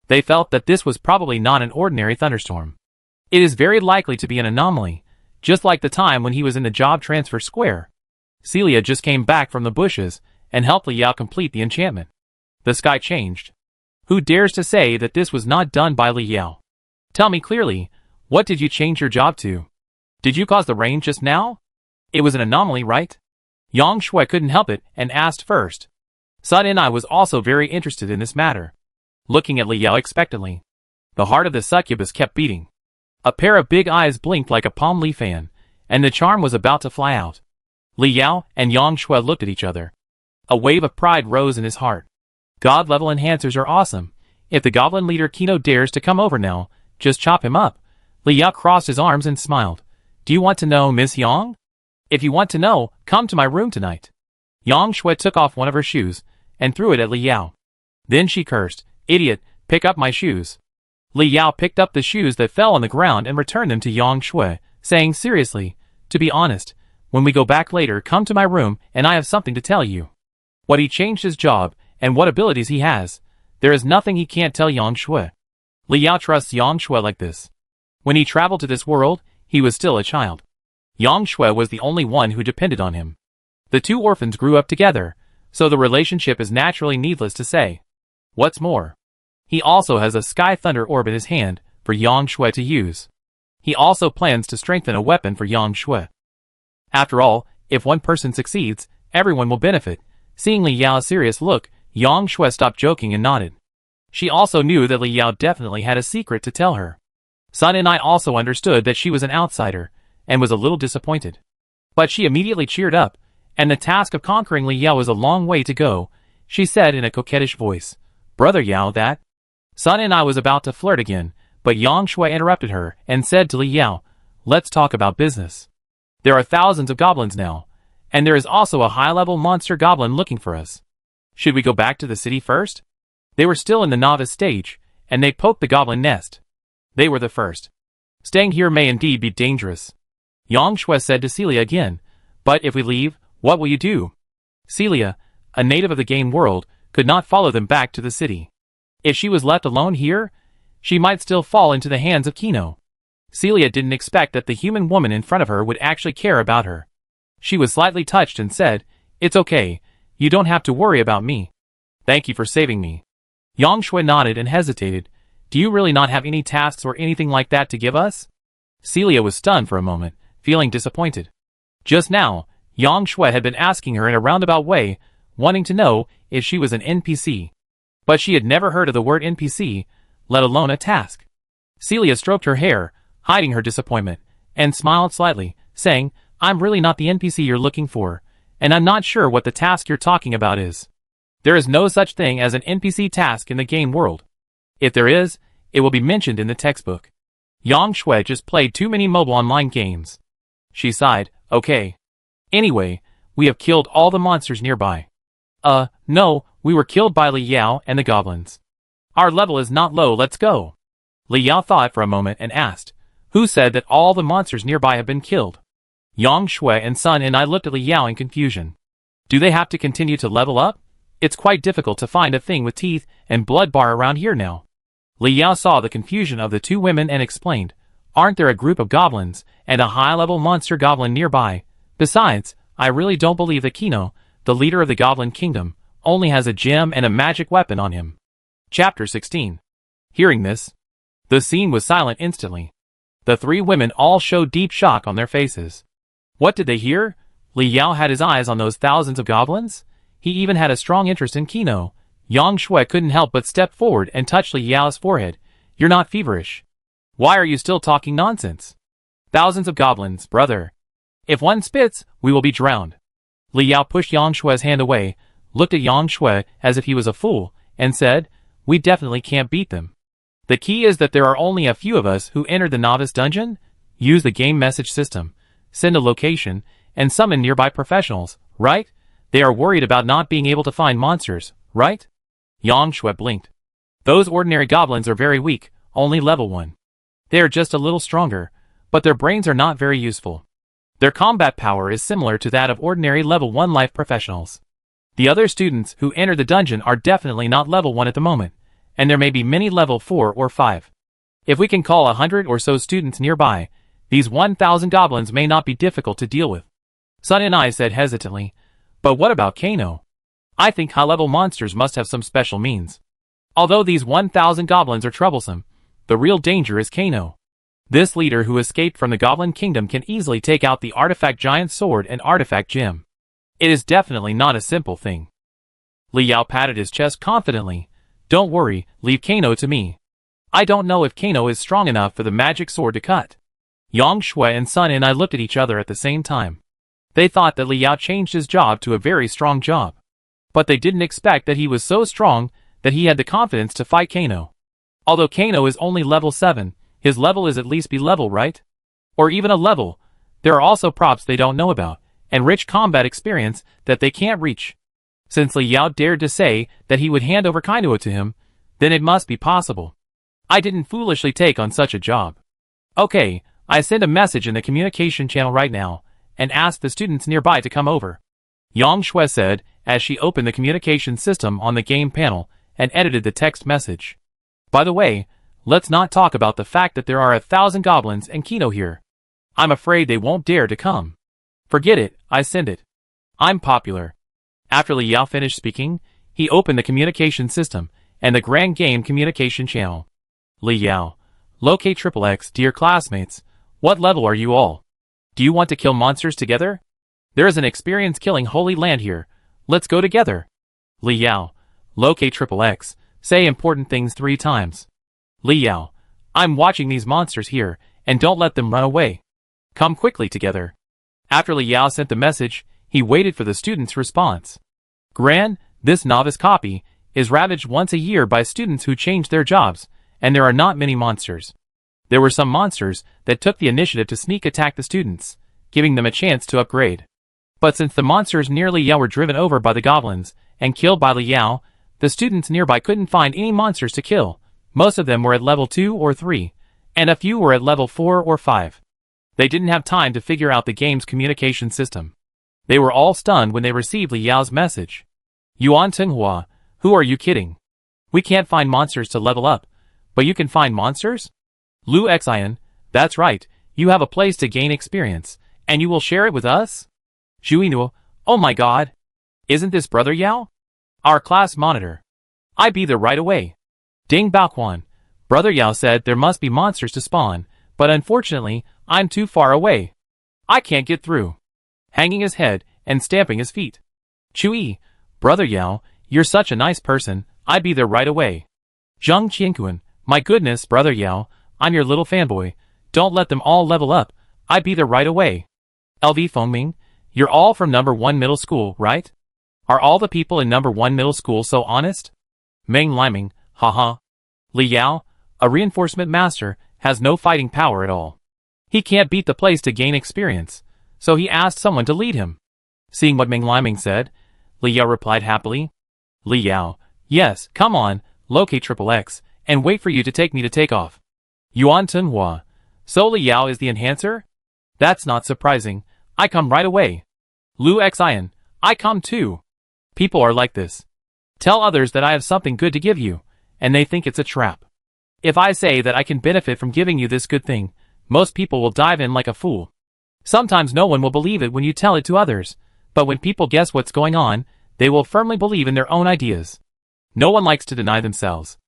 They felt that this was probably not an ordinary thunderstorm. It is very likely to be an anomaly, just like the time when he was in the job transfer square. Celia just came back from the bushes and helped Liao complete the enchantment. The sky changed. Who dares to say that this was not done by Liao? Tell me clearly, what did you change your job to? Did you cause the rain just now? It was an anomaly, right? Yang Shui couldn't help it and asked first. Sun and I was also very interested in this matter, looking at Liao expectantly. The heart of the succubus kept beating. A pair of big eyes blinked like a palm leaf fan, and the charm was about to fly out. Liao and Yang Shui looked at each other. A wave of pride rose in his heart. God-level enhancers are awesome. If the goblin leader Kino dares to come over now, just chop him up. Liao crossed his arms and smiled. Do you want to know, Miss Yang? If you want to know, come to my room tonight. Yang Shui took off one of her shoes and threw it at Liao. Then she cursed, Idiot, pick up my shoes. Liao picked up the shoes that fell on the ground and returned them to Yang Shui, saying seriously, to be honest, when we go back later, come to my room and I have something to tell you. What he changed his job and what abilities he has, there is nothing he can't tell Yang Shui. Liao trusts Yang Shui like this. When he traveled to this world, he was still a child. Yang Shui was the only one who depended on him. The two orphans grew up together, so the relationship is naturally needless to say. What's more, he also has a Sky Thunder Orb in his hand for Yang Shui to use. He also plans to strengthen a weapon for Yang Shui. After all, if one person succeeds, everyone will benefit. Seeing Liao's serious look, Yang Shui stopped joking and nodded. She also knew that Liao definitely had a secret to tell her. Sun and I also understood that she was an outsider, and was a little disappointed. But she immediately cheered up, and the task of conquering Liao was a long way to go. She said in a coquettish voice, Brother Yao, that. Sun and I was about to flirt again, but Yang Shui interrupted her and said to Liao, Let's talk about business. There are thousands of goblins now, and there is also a high-level monster goblin looking for us. Should we go back to the city first? They were still in the novice stage, and they poked the goblin nest. They were the first. Staying here may indeed be dangerous. Yang Shui said to Celia again, But if we leave, what will you do? Celia, a native of the game world, could not follow them back to the city. If she was left alone here, she might still fall into the hands of Kino. Celia didn't expect that the human woman in front of her would actually care about her. She was slightly touched and said, It's okay, you don't have to worry about me. Thank you for saving me. Yang Shui nodded and hesitated. Do you really not have any tasks or anything like that to give us? Celia was stunned for a moment, feeling disappointed. Just now, Yang Shui had been asking her in a roundabout way, wanting to know if she was an NPC. But she had never heard of the word NPC, let alone a task. Celia stroked her hair, hiding her disappointment, and smiled slightly, saying, I'm really not the NPC you're looking for, and I'm not sure what the task you're talking about is. There is no such thing as an NPC task in the game world. If there is, it will be mentioned in the textbook. Yang Shui just played too many mobile online games. She sighed, Okay. Anyway, we have killed all the monsters nearby. No, we were killed by Liao and the goblins. Our level is not low, let's go. Liao thought for a moment and asked, Who said that all the monsters nearby have been killed? Yang Shui and Sun and I looked at Liao in confusion. Do they have to continue to level up? It's quite difficult to find a thing with teeth and blood bar around here now. Liao saw the confusion of the two women and explained, Aren't there a group of goblins and a high-level monster goblin nearby? Besides, I really don't believe that Kino, the leader of the Goblin Kingdom, only has a gem and a magic weapon on him. Chapter 16. Hearing this, the scene was silent instantly. The three women all showed deep shock on their faces. What did they hear? Liao had his eyes on those thousands of goblins? He even had a strong interest in Kino. Yang Shui couldn't help but step forward and touch Liao's forehead. You're not feverish. Why are you still talking nonsense? Thousands of goblins, brother. If one spits, we will be drowned. Liao pushed Yang Shui's hand away, looked at Yang Shui as if he was a fool, and said, We definitely can't beat them. The key is that there are only a few of us who entered the novice dungeon. Use the game message system, send a location, and summon nearby professionals, right? They are worried about not being able to find monsters, right? Yang Shui blinked. Those ordinary goblins are very weak, only level 1. They are just a little stronger, but their brains are not very useful. Their combat power is similar to that of ordinary level 1 life professionals. The other students who enter the dungeon are definitely not level 1 at the moment, and there may be many level 4 or 5. If we can call 100 or so students nearby, these 1,000 goblins may not be difficult to deal with. Sun and I said hesitantly, but what about Kano? I think high-level monsters must have some special means. Although these 1,000 goblins are troublesome, the real danger is Kano. This leader who escaped from the Goblin Kingdom can easily take out the Artifact Giant Sword and Artifact Gem. It is definitely not a simple thing. Li Yao patted his chest confidently. Don't worry, leave Kano to me. I don't know if Kano is strong enough for the magic sword to cut. Yang Shui and Sun and I looked at each other at the same time. They thought that Li Yao changed his job to a very strong job. But they didn't expect that he was so strong that he had the confidence to fight Kano. Although Kano is only level 7, his level is at least B level, right? Or even a level. There are also props they don't know about, and rich combat experience that they can't reach. Since Li Yao dared to say that he would hand over Kano to him, then it must be possible. I didn't foolishly take on such a job. Okay, I send a message in the communication channel right now, and ask the students nearby to come over. Yang Shui said, as she opened the communication system on the game panel and edited the text message. By the way, let's not talk about the fact that there are 1,000 goblins and Kano here. I'm afraid they won't dare to come. Forget it, I send it. I'm popular. After Li Yao finished speaking, he opened the communication system and the Grand Game communication channel. Li Yao, locate XXX, dear classmates. What level are you all? Do you want to kill monsters together? There is an experience killing Holy Land here. Let's go together. Li Yao, locate XXX. Say important things 3 times. Li Yao, I'm watching these monsters here, and don't let them run away. Come quickly together. After Li Yao sent the message, he waited for the students' response. Gran, this novice copy, is ravaged once a year by students who change their jobs, and there are not many monsters. There were some monsters that took the initiative to sneak attack the students, giving them a chance to upgrade. But since the monsters near Li Yao were driven over by the goblins, and killed by Li Yao, the students nearby couldn't find any monsters to kill. Most of them were at level 2 or 3, and a few were at level 4 or 5. They didn't have time to figure out the game's communication system. They were all stunned when they received Li Yao's message. Yuan Tenghua, who are you kidding? We can't find monsters to level up, but you can find monsters? Lu Xian, that's right, you have a place to gain experience, and you will share it with us? Zhuinu, oh my god. Isn't this Brother Yao? Our class monitor. I be there right away. Ding Baoquan, Brother Yao said there must be monsters to spawn, but unfortunately, I'm too far away. I can't get through. Hanging his head and stamping his feet. Chui, Brother Yao, you're such a nice person, I be there right away. Zheng Qianquan, my goodness, Brother Yao, I'm your little fanboy. Don't let them all level up, I be there right away. LV Fengming, you're all from number 1 middle school, right? Are all the people in number 1 middle school so honest? Meng Liming, haha. Li Yao, a reinforcement master, has no fighting power at all. He can't beat the place to gain experience, so he asked someone to lead him. Seeing what Meng Liming said, Li Yao replied happily. Li Yao, yes, come on, locate XXX, and wait for you to take me to take off. Yuan Tenhua, so Li Yao is the enhancer? That's not surprising, I come right away. Lu Xian, I come too. People are like this. Tell others that I have something good to give you, and they think it's a trap. If I say that I can benefit from giving you this good thing, most people will dive in like a fool. Sometimes no one will believe it when you tell it to others, but when people guess what's going on, they will firmly believe in their own ideas. No one likes to deny themselves.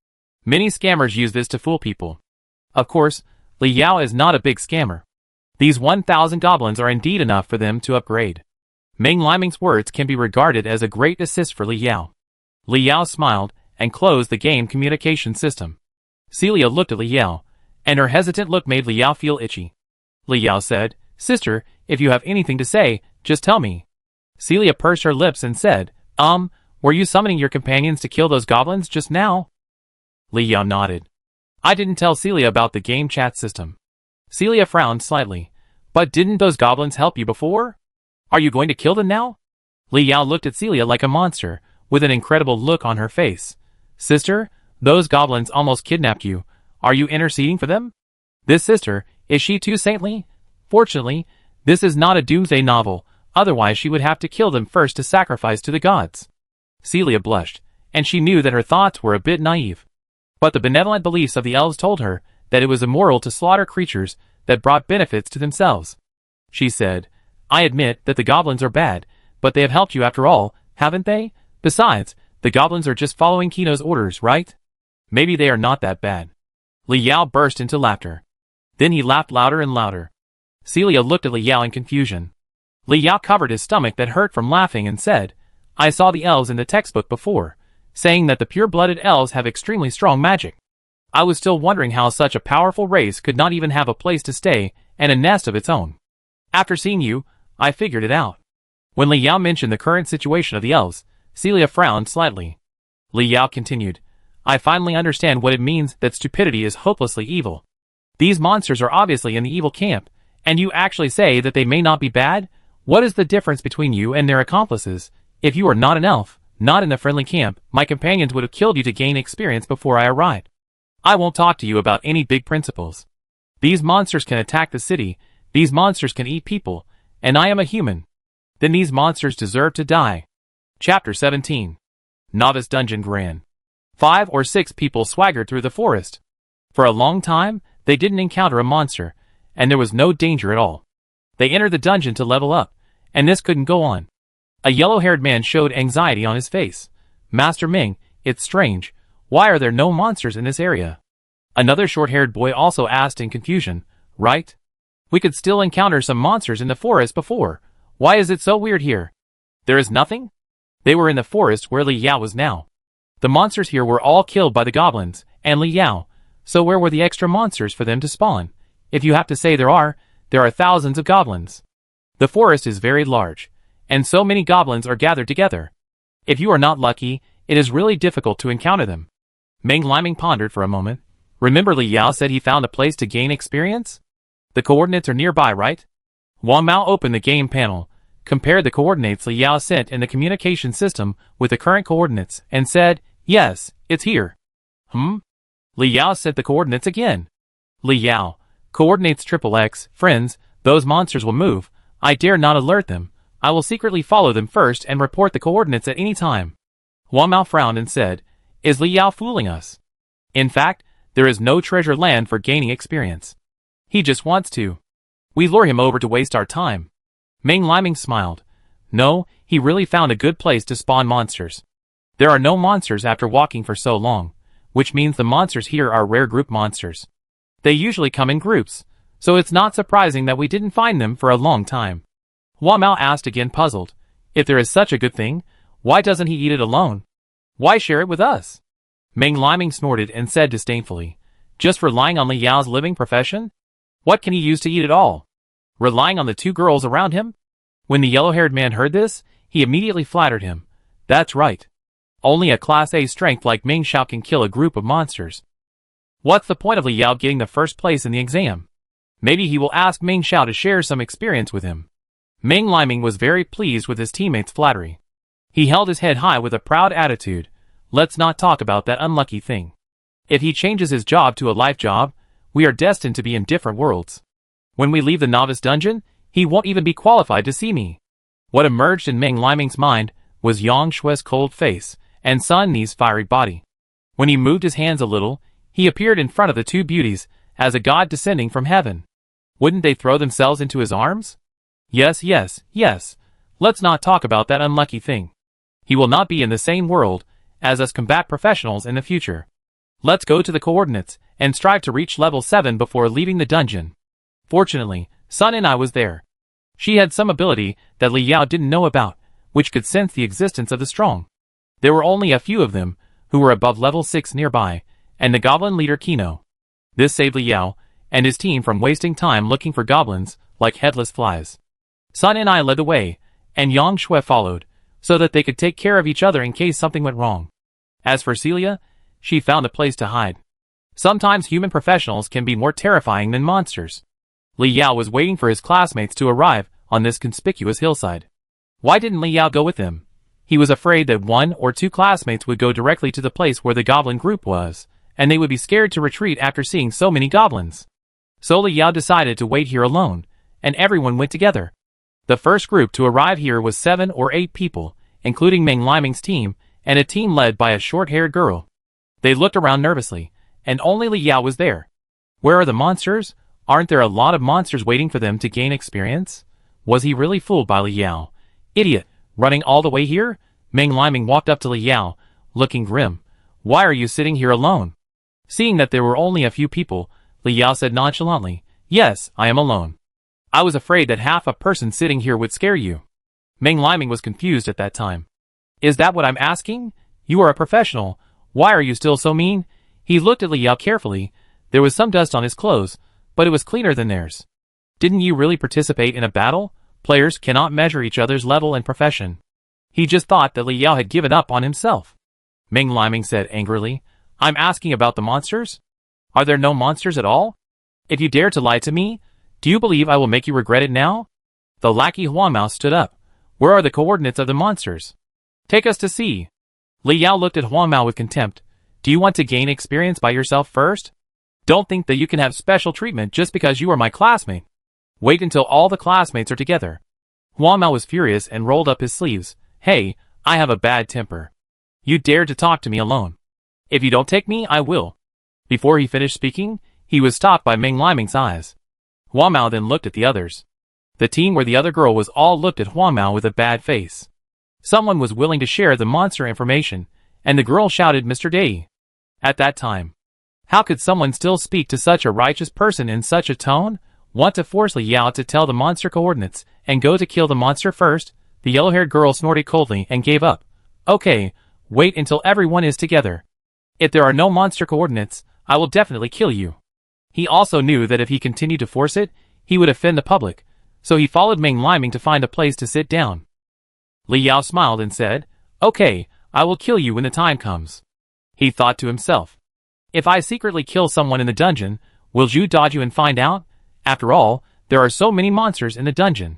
Many scammers use this to fool people. Of course, Li Yao is not a big scammer. These 1,000 goblins are indeed enough for them to upgrade. Meng Liming's words can be regarded as a great assist for Li Yao. Li Yao smiled and closed the game communication system. Celia looked at Li Yao, and her hesitant look made Li Yao feel itchy. Li Yao said, Sister, if you have anything to say, just tell me. Celia pursed her lips and said, were you summoning your companions to kill those goblins just now? Li Yao nodded. I didn't tell Celia about the game chat system. Celia frowned slightly. But didn't those goblins help you before? Are you going to kill them now? Li Yao looked at Celia like a monster, with an incredible look on her face. Sister, those goblins almost kidnapped you. Are you interceding for them? This sister, is she too saintly? Fortunately, This is not a doomsday novel, otherwise she would have to kill them first to sacrifice to the gods. Celia blushed, and she knew that her thoughts were a bit naive. But the benevolent beliefs of the elves told her that it was immoral to slaughter creatures that brought benefits to themselves. She said, I admit that the goblins are bad, but they have helped you after all, haven't they? Besides, the goblins are just following Kino's orders, right? Maybe they are not that bad. Li Yao burst into laughter. Then he laughed louder and louder. Celia looked at Li Yao in confusion. Li Yao covered his stomach that hurt from laughing and said, I saw the elves in the textbook before, saying that the pure-blooded elves have extremely strong magic. I was still wondering how such a powerful race could not even have a place to stay and a nest of its own. After seeing you, I figured it out. When Li Yao mentioned the current situation of the elves, Celia frowned slightly. Li Yao continued, I finally understand what it means that stupidity is hopelessly evil. These monsters are obviously in the evil camp, and you actually say that they may not be bad? What is the difference between you and their accomplices? If you are not an elf, not in the friendly camp, my companions would have killed you to gain experience before I arrived. I won't talk to you about any big principles. These monsters can attack the city, these monsters can eat people, and I am a human. Then these monsters deserve to die. Chapter 17. Novice Dungeon Grand. 5 or 6 people swaggered through the forest. For a long time, they didn't encounter a monster, and there was no danger at all. They entered the dungeon to level up, and this couldn't go on. A yellow-haired man showed anxiety on his face. Master Ming, it's strange. Why are there no monsters in this area? Another short-haired boy also asked in confusion, right? We could still encounter some monsters in the forest before. Why is it so weird here? There is nothing? They were in the forest where Li Yao was now. The monsters here were all killed by the goblins, and Li Yao, so where were the extra monsters for them to spawn? If you have to say there are thousands of goblins. The forest is very large, and so many goblins are gathered together. If you are not lucky, it is really difficult to encounter them. Meng Liming pondered for a moment. Remember Li Yao said he found a place to gain experience? The coordinates are nearby, right? Wang Mao opened the game panel, compared the coordinates Li Yao sent in the communication system with the current coordinates, and said, yes, it's here. Li Yao sent the coordinates again. Li Yao, coordinates XXX, friends, those monsters will move. I dare not alert them. I will secretly follow them first and report the coordinates at any time. Wang Mao frowned and said, is Li Yao fooling us? In fact, there is no treasure land for gaining experience. He just wants to. We lure him over to waste our time. Meng Liming smiled. No, he really found a good place to spawn monsters. There are no monsters after walking for so long, which means the monsters here are rare group monsters. They usually come in groups, so it's not surprising that we didn't find them for a long time. Wang Mao asked again, puzzled. If there is such a good thing, why doesn't he eat it alone? Why share it with us? Meng Liming snorted and said disdainfully, just relying on Li Yao's living profession? What can he use to eat it all? Relying on the 2 girls around him? When the yellow-haired man heard this, he immediately flattered him. That's right. Only a Class A strength like Meng Xiao can kill a group of monsters. What's the point of Li Yao getting the first place in the exam? Maybe he will ask Meng Xiao to share some experience with him. Meng Liming was very pleased with his teammates' flattery. He held his head high with a proud attitude. Let's not talk about that unlucky thing. If he changes his job to a life job, we are destined to be in different worlds. When we leave the novice dungeon, he won't even be qualified to see me. What emerged in Meng Liming's mind was Yang Shue's cold face and Sun Ni's fiery body. When he moved his hands a little, he appeared in front of the 2 beauties as a god descending from heaven. Wouldn't they throw themselves into his arms? Yes, yes, yes. Let's not talk about that unlucky thing. He will not be in the same world as us combat professionals in the future. Let's go to the coordinates and strive to reach level 7 before leaving the dungeon. Fortunately, Sun and I was there. She had some ability that Li Yao didn't know about, which could sense the existence of the strong. There were only a few of them who were above level 6 nearby, and the goblin leader Kino. This saved Li Yao and his team from wasting time looking for goblins like headless flies. Sun and I led the way, and Yang Shui followed, so that they could take care of each other in case something went wrong. As for Celia, she found a place to hide. Sometimes human professionals can be more terrifying than monsters. Li Yao was waiting for his classmates to arrive on this conspicuous hillside. Why didn't Li Yao go with them? He was afraid that 1 or 2 classmates would go directly to the place where the goblin group was, and they would be scared to retreat after seeing so many goblins. So Li Yao decided to wait here alone, and everyone went together. The first group to arrive here was 7 or 8 people, including Ming Liming's team, and a team led by a short-haired girl. They looked around nervously, and only Li Yao was there. Where are the monsters? Aren't there a lot of monsters waiting for them to gain experience? Was he really fooled by Li Yao? Idiot, running all the way here? Ming Liming walked up to Li Yao, looking grim. Why are you sitting here alone? Seeing that there were only a few people, Li Yao said nonchalantly, Yes, I am alone. I was afraid that half a person sitting here would scare you. Ming Liming was confused at that time. Is that what I'm asking? You are a professional. Why are you still so mean? He looked at Li Yao carefully. There was some dust on his clothes, but it was cleaner than theirs. Didn't you really participate in a battle? Players cannot measure each other's level and profession. He just thought that Li Yao had given up on himself. Ming Liming said angrily, I'm asking about the monsters? Are there no monsters at all? If you dare to lie to me, do you believe I will make you regret it now? The lackey Huamao stood up. Where are the coordinates of the monsters? Take us to see. Li Yao looked at Huamao with contempt. Do you want to gain experience by yourself first? Don't think that you can have special treatment just because you are my classmate. Wait until all the classmates are together. Huamao was furious and rolled up his sleeves. Hey, I have a bad temper. You dare to talk to me alone. If you don't take me, I will. Before he finished speaking, he was stopped by Ming Liming's eyes. Huamao then looked at the others. The team where the other girl was all looked at Huamao with a bad face. Someone was willing to share the monster information, and the girl shouted Mr. Dai. At that time, how could someone still speak to such a righteous person in such a tone? Want to force Li Yao to tell the monster coordinates and go to kill the monster first? The yellow-haired girl snorted coldly and gave up. Okay, wait until everyone is together. If there are no monster coordinates, I will definitely kill you. He also knew that if he continued to force it, he would offend the public, so he followed Ming Liming to find a place to sit down. Li Yao smiled and said, Okay, I will kill you when the time comes. He thought to himself, if I secretly kill someone in the dungeon, will Zhu dodge you and find out? After all, there are so many monsters in the dungeon.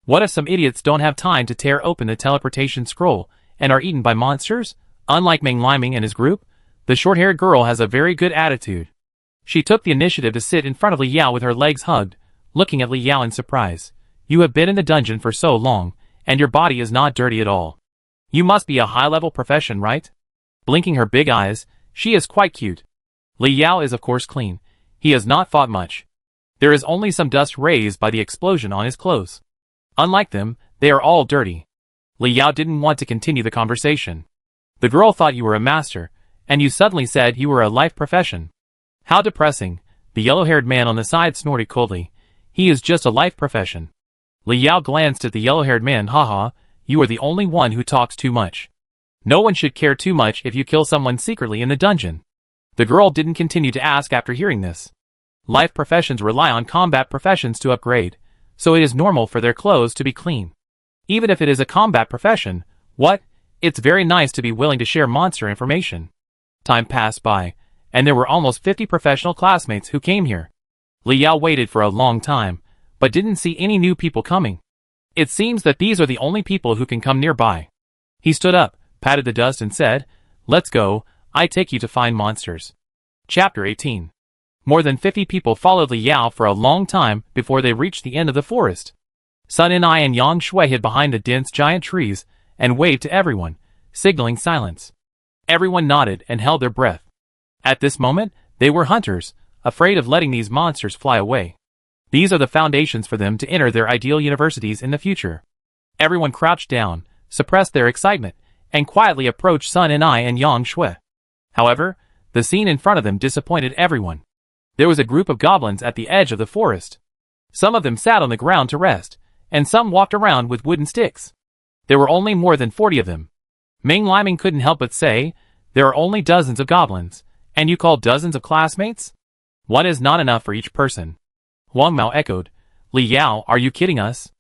What if some idiots don't have time to tear open the teleportation scroll and are eaten by monsters? Unlike Ming Liming and his group, the short-haired girl has a very good attitude. She took the initiative to sit in front of Li Yao with her legs hugged, looking at Li Yao in surprise. You have been in the dungeon for so long, and your body is not dirty at all. You must be a high-level profession, right? Blinking her big eyes, she is quite cute. Li Yao is of course clean. He has not fought much. There is only some dust raised by the explosion on his clothes. Unlike them, they are all dirty. Li Yao didn't want to continue the conversation. The girl thought you were a master, and you suddenly said you were a life profession. How depressing. The yellow-haired man on the side snorted coldly. He is just a life profession. Li Yao glanced at the yellow-haired man. Haha, you are the only one who talks too much. No one should care too much if you kill someone secretly in the dungeon. The girl didn't continue to ask after hearing this. Life professions rely on combat professions to upgrade, so it is normal for their clothes to be clean. Even if it is a combat profession, what? It's very nice to be willing to share monster information. Time passed by, and there were almost 50 professional classmates who came here. Li Yao waited for a long time, but didn't see any new people coming. It seems that these are the only people who can come nearby. He stood up, patted the dust and said, Let's go, I take you to find monsters. Chapter 18. More than 50 people followed Li Yao for a long time before they reached the end of the forest. Sun and I and Yang Shui hid behind the dense giant trees and waved to everyone, signaling silence. Everyone nodded and held their breath. At this moment, they were hunters, afraid of letting these monsters fly away. These are the foundations for them to enter their ideal universities in the future. Everyone crouched down, suppressed their excitement, and quietly approached Sun and I and Yang Shui. However, the scene in front of them disappointed everyone. There was a group of goblins at the edge of the forest. Some of them sat on the ground to rest, and some walked around with wooden sticks. There were only more than 40 of them. Ming Liming couldn't help but say, there are only dozens of goblins, and you call dozens of classmates? One is not enough for each person. Huang Mao echoed, Li Yao, are you kidding us?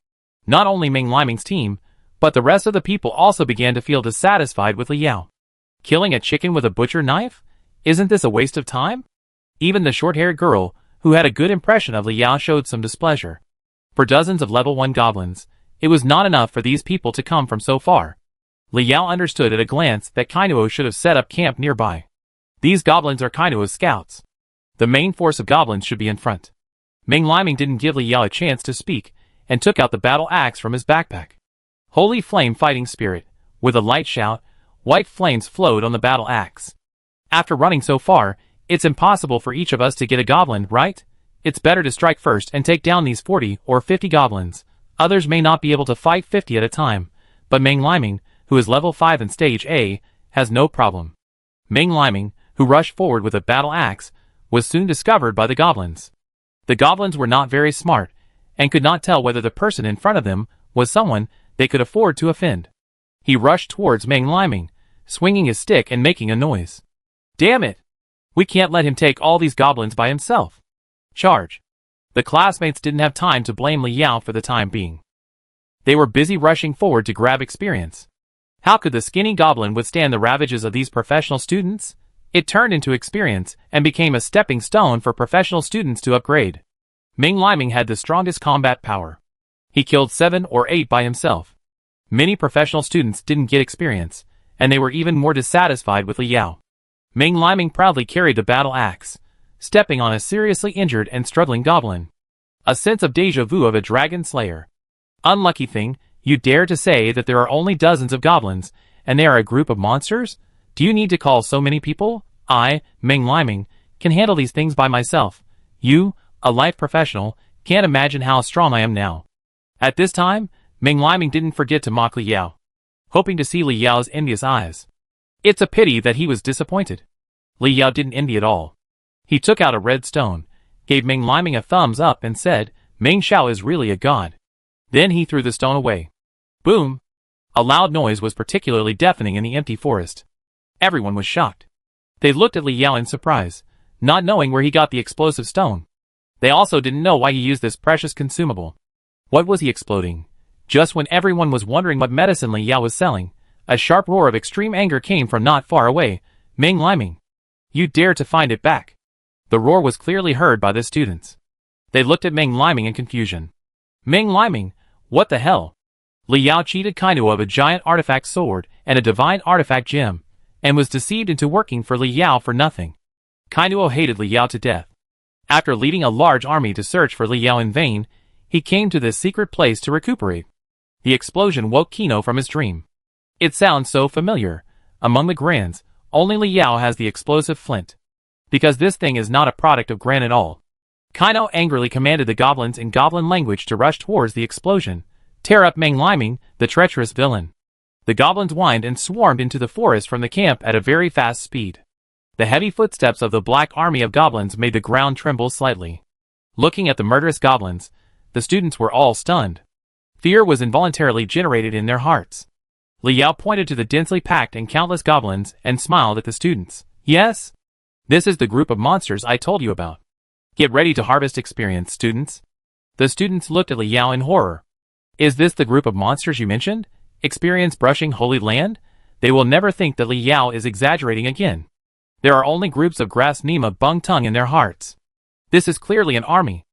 Not only Ming Liming's team, but the rest of the people also began to feel dissatisfied with Li Yao. Killing a chicken with a butcher knife? Isn't this a waste of time? Even the short-haired girl, who had a good impression of Li Yao, showed some displeasure. For dozens of level 1 goblins, it was not enough for these people to come from so far. Li Yao understood at a glance that Kainuo should have set up camp nearby. These goblins are Kainuo's scouts. The main force of goblins should be in front. Ming Liming didn't give Li Yao a chance to speak, and took out the battle axe from his backpack. Holy flame fighting spirit, with a light shout, white flames flowed on the battle axe. After running so far, it's impossible for each of us to get a goblin, right? It's better to strike first and take down these 40 or 50 goblins. Others may not be able to fight 50 at a time, but Ming Liming, who is level 5 in stage A, has no problem. Ming Liming, who rushed forward with a battle axe, was soon discovered by the goblins. The goblins were not very smart, and could not tell whether the person in front of them was someone they could afford to offend. He rushed towards Ming Liming, swinging his stick and making a noise. Damn it! We can't let him take all these goblins by himself. Charge! The classmates didn't have time to blame Li Yao for the time being. They were busy rushing forward to grab experience. How could the skinny goblin withstand the ravages of these professional students? It turned into experience and became a stepping stone for professional students to upgrade. Ming Liming had the strongest combat power. He killed 7 or 8 by himself. Many professional students didn't get experience, and they were even more dissatisfied with Li Yao. Ming Liming proudly carried the battle axe, stepping on a seriously injured and struggling goblin. A sense of déjà vu of a dragon slayer. Unlucky thing, you dare to say that there are only dozens of goblins, and they are a group of monsters? Do you need to call so many people? I, Ming Liming, can handle these things by myself. You, a life professional, can't imagine how strong I am now. At this time, Ming Liming didn't forget to mock Li Yao, hoping to see Li Yao's envious eyes. It's a pity that he was disappointed. Li Yao didn't envy at all. He took out a red stone, gave Ming Liming a thumbs up and said, Ming Xiao is really a god. Then he threw the stone away. Boom! A loud noise was particularly deafening in the empty forest. Everyone was shocked. They looked at Li Yao in surprise, not knowing where he got the explosive stone. They also didn't know why he used this precious consumable. What was he exploding? Just when everyone was wondering what medicine Li Yao was selling, a sharp roar of extreme anger came from not far away. Ming Liming! You dare to find it back! The roar was clearly heard by the students. They looked at Ming Liming in confusion. Ming Liming, what the hell? Li Yao cheated Kainuo of a giant artifact sword and a divine artifact gem, and was deceived into working for Li Yao for nothing. Kainuo hated Li Yao to death. After leading a large army to search for Li Yao in vain, he came to this secret place to recuperate. The explosion woke Kino from his dream. It sounds so familiar. Among the Grans, only Li Yao has the explosive flint. Because this thing is not a product of Gran at all. Kino angrily commanded the goblins in goblin language to rush towards the explosion. Tear up Ming Liming, the treacherous villain. The goblins whined and swarmed into the forest from the camp at a very fast speed. The heavy footsteps of the black army of goblins made the ground tremble slightly. Looking at the murderous goblins, the students were all stunned. Fear was involuntarily generated in their hearts. Li Yao pointed to the densely packed and countless goblins and smiled at the students. Yes? This is the group of monsters I told you about. Get ready to harvest experience, students. The students looked at Li Yao in horror. Is this the group of monsters you mentioned? Experience brushing Holy Land? They will never think that Li Yao is exaggerating again. There are only groups of grass Nima Bung Tung in their hearts. This is clearly an army.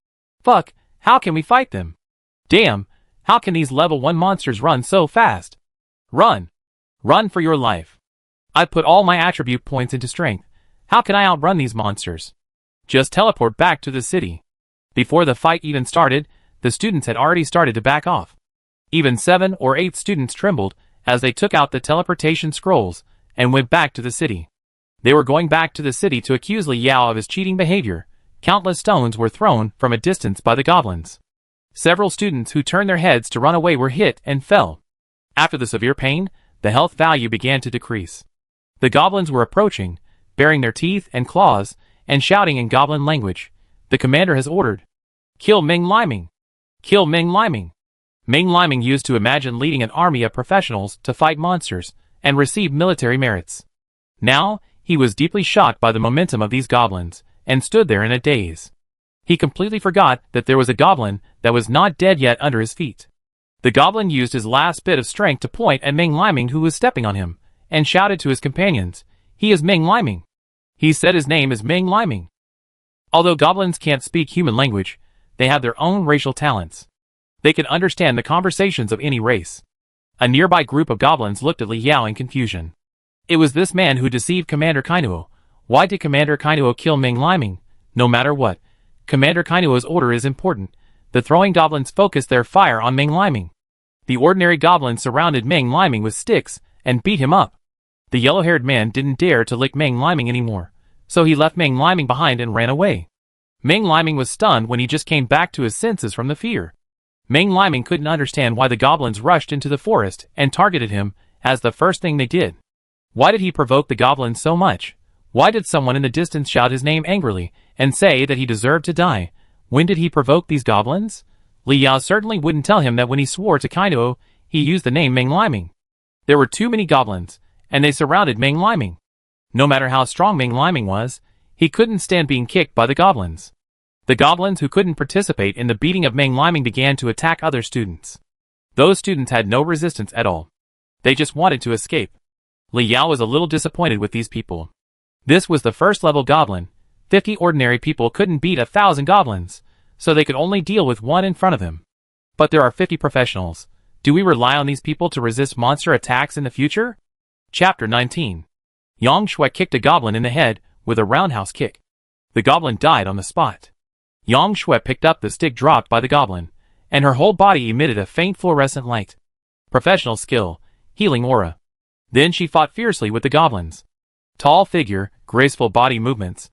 Fuck, how can we fight them? Damn, how can these level 1 monsters run so fast? Run! Run for your life. I've put all my attribute points into strength. How can I outrun these monsters? Just teleport back to the city. Before the fight even started, the students had already started to back off. Even 7 or 8 students trembled as they took out the teleportation scrolls and went back to the city. They were going back to the city to accuse Li Yao of his cheating behavior. Countless stones were thrown from a distance by the goblins. Several students who turned their heads to run away were hit and fell. After the severe pain, the health value began to decrease. The goblins were approaching, baring their teeth and claws, and shouting in goblin language. The commander has ordered. Kill Ming Liming! Kill Ming Liming! Ming Liming used to imagine leading an army of professionals to fight monsters and receive military merits. Now, he was deeply shocked by the momentum of these goblins, and stood there in a daze. He completely forgot that there was a goblin that was not dead yet under his feet. The goblin used his last bit of strength to point at Ming Liming, who was stepping on him, and shouted to his companions, "He is Ming Liming." He said his name is Ming Liming. Although goblins can't speak human language, they have their own racial talents. They can understand the conversations of any race. A nearby group of goblins looked at Li Yao in confusion. It was this man who deceived Commander Kainuo. Why did Commander Kainuo kill Ming Liming? No matter what, Commander Kainuo's order is important. The throwing goblins focused their fire on Meng Liming. The ordinary goblins surrounded Meng Liming with sticks and beat him up. The yellow-haired man didn't dare to lick Meng Liming anymore, so he left Meng Liming behind and ran away. Meng Liming was stunned when he just came back to his senses from the fear. Meng Liming couldn't understand why the goblins rushed into the forest and targeted him as the first thing they did. Why did he provoke the goblins so much? Why did someone in the distance shout his name angrily and say that he deserved to die? When did he provoke these goblins? Li Yao certainly wouldn't tell him that when he swore to Kainuo, he used the name Meng Liming. There were too many goblins, and they surrounded Meng Liming. No matter how strong Meng Liming was, he couldn't stand being kicked by the goblins. The goblins who couldn't participate in the beating of Meng Liming began to attack other students. Those students had no resistance at all. They just wanted to escape. Li Yao was a little disappointed with these people. This was the first level goblin. 50 ordinary people couldn't beat 1,000 goblins, so they could only deal with one in front of him. But there are 50 professionals. Do we rely on these people to resist monster attacks in the future? Chapter 19. Yang Shui kicked a goblin in the head with a roundhouse kick. The goblin died on the spot. Yang Shui picked up the stick dropped by the goblin, and her whole body emitted a faint fluorescent light. Professional skill, healing aura. Then she fought fiercely with the goblins. Tall figure, graceful body movements.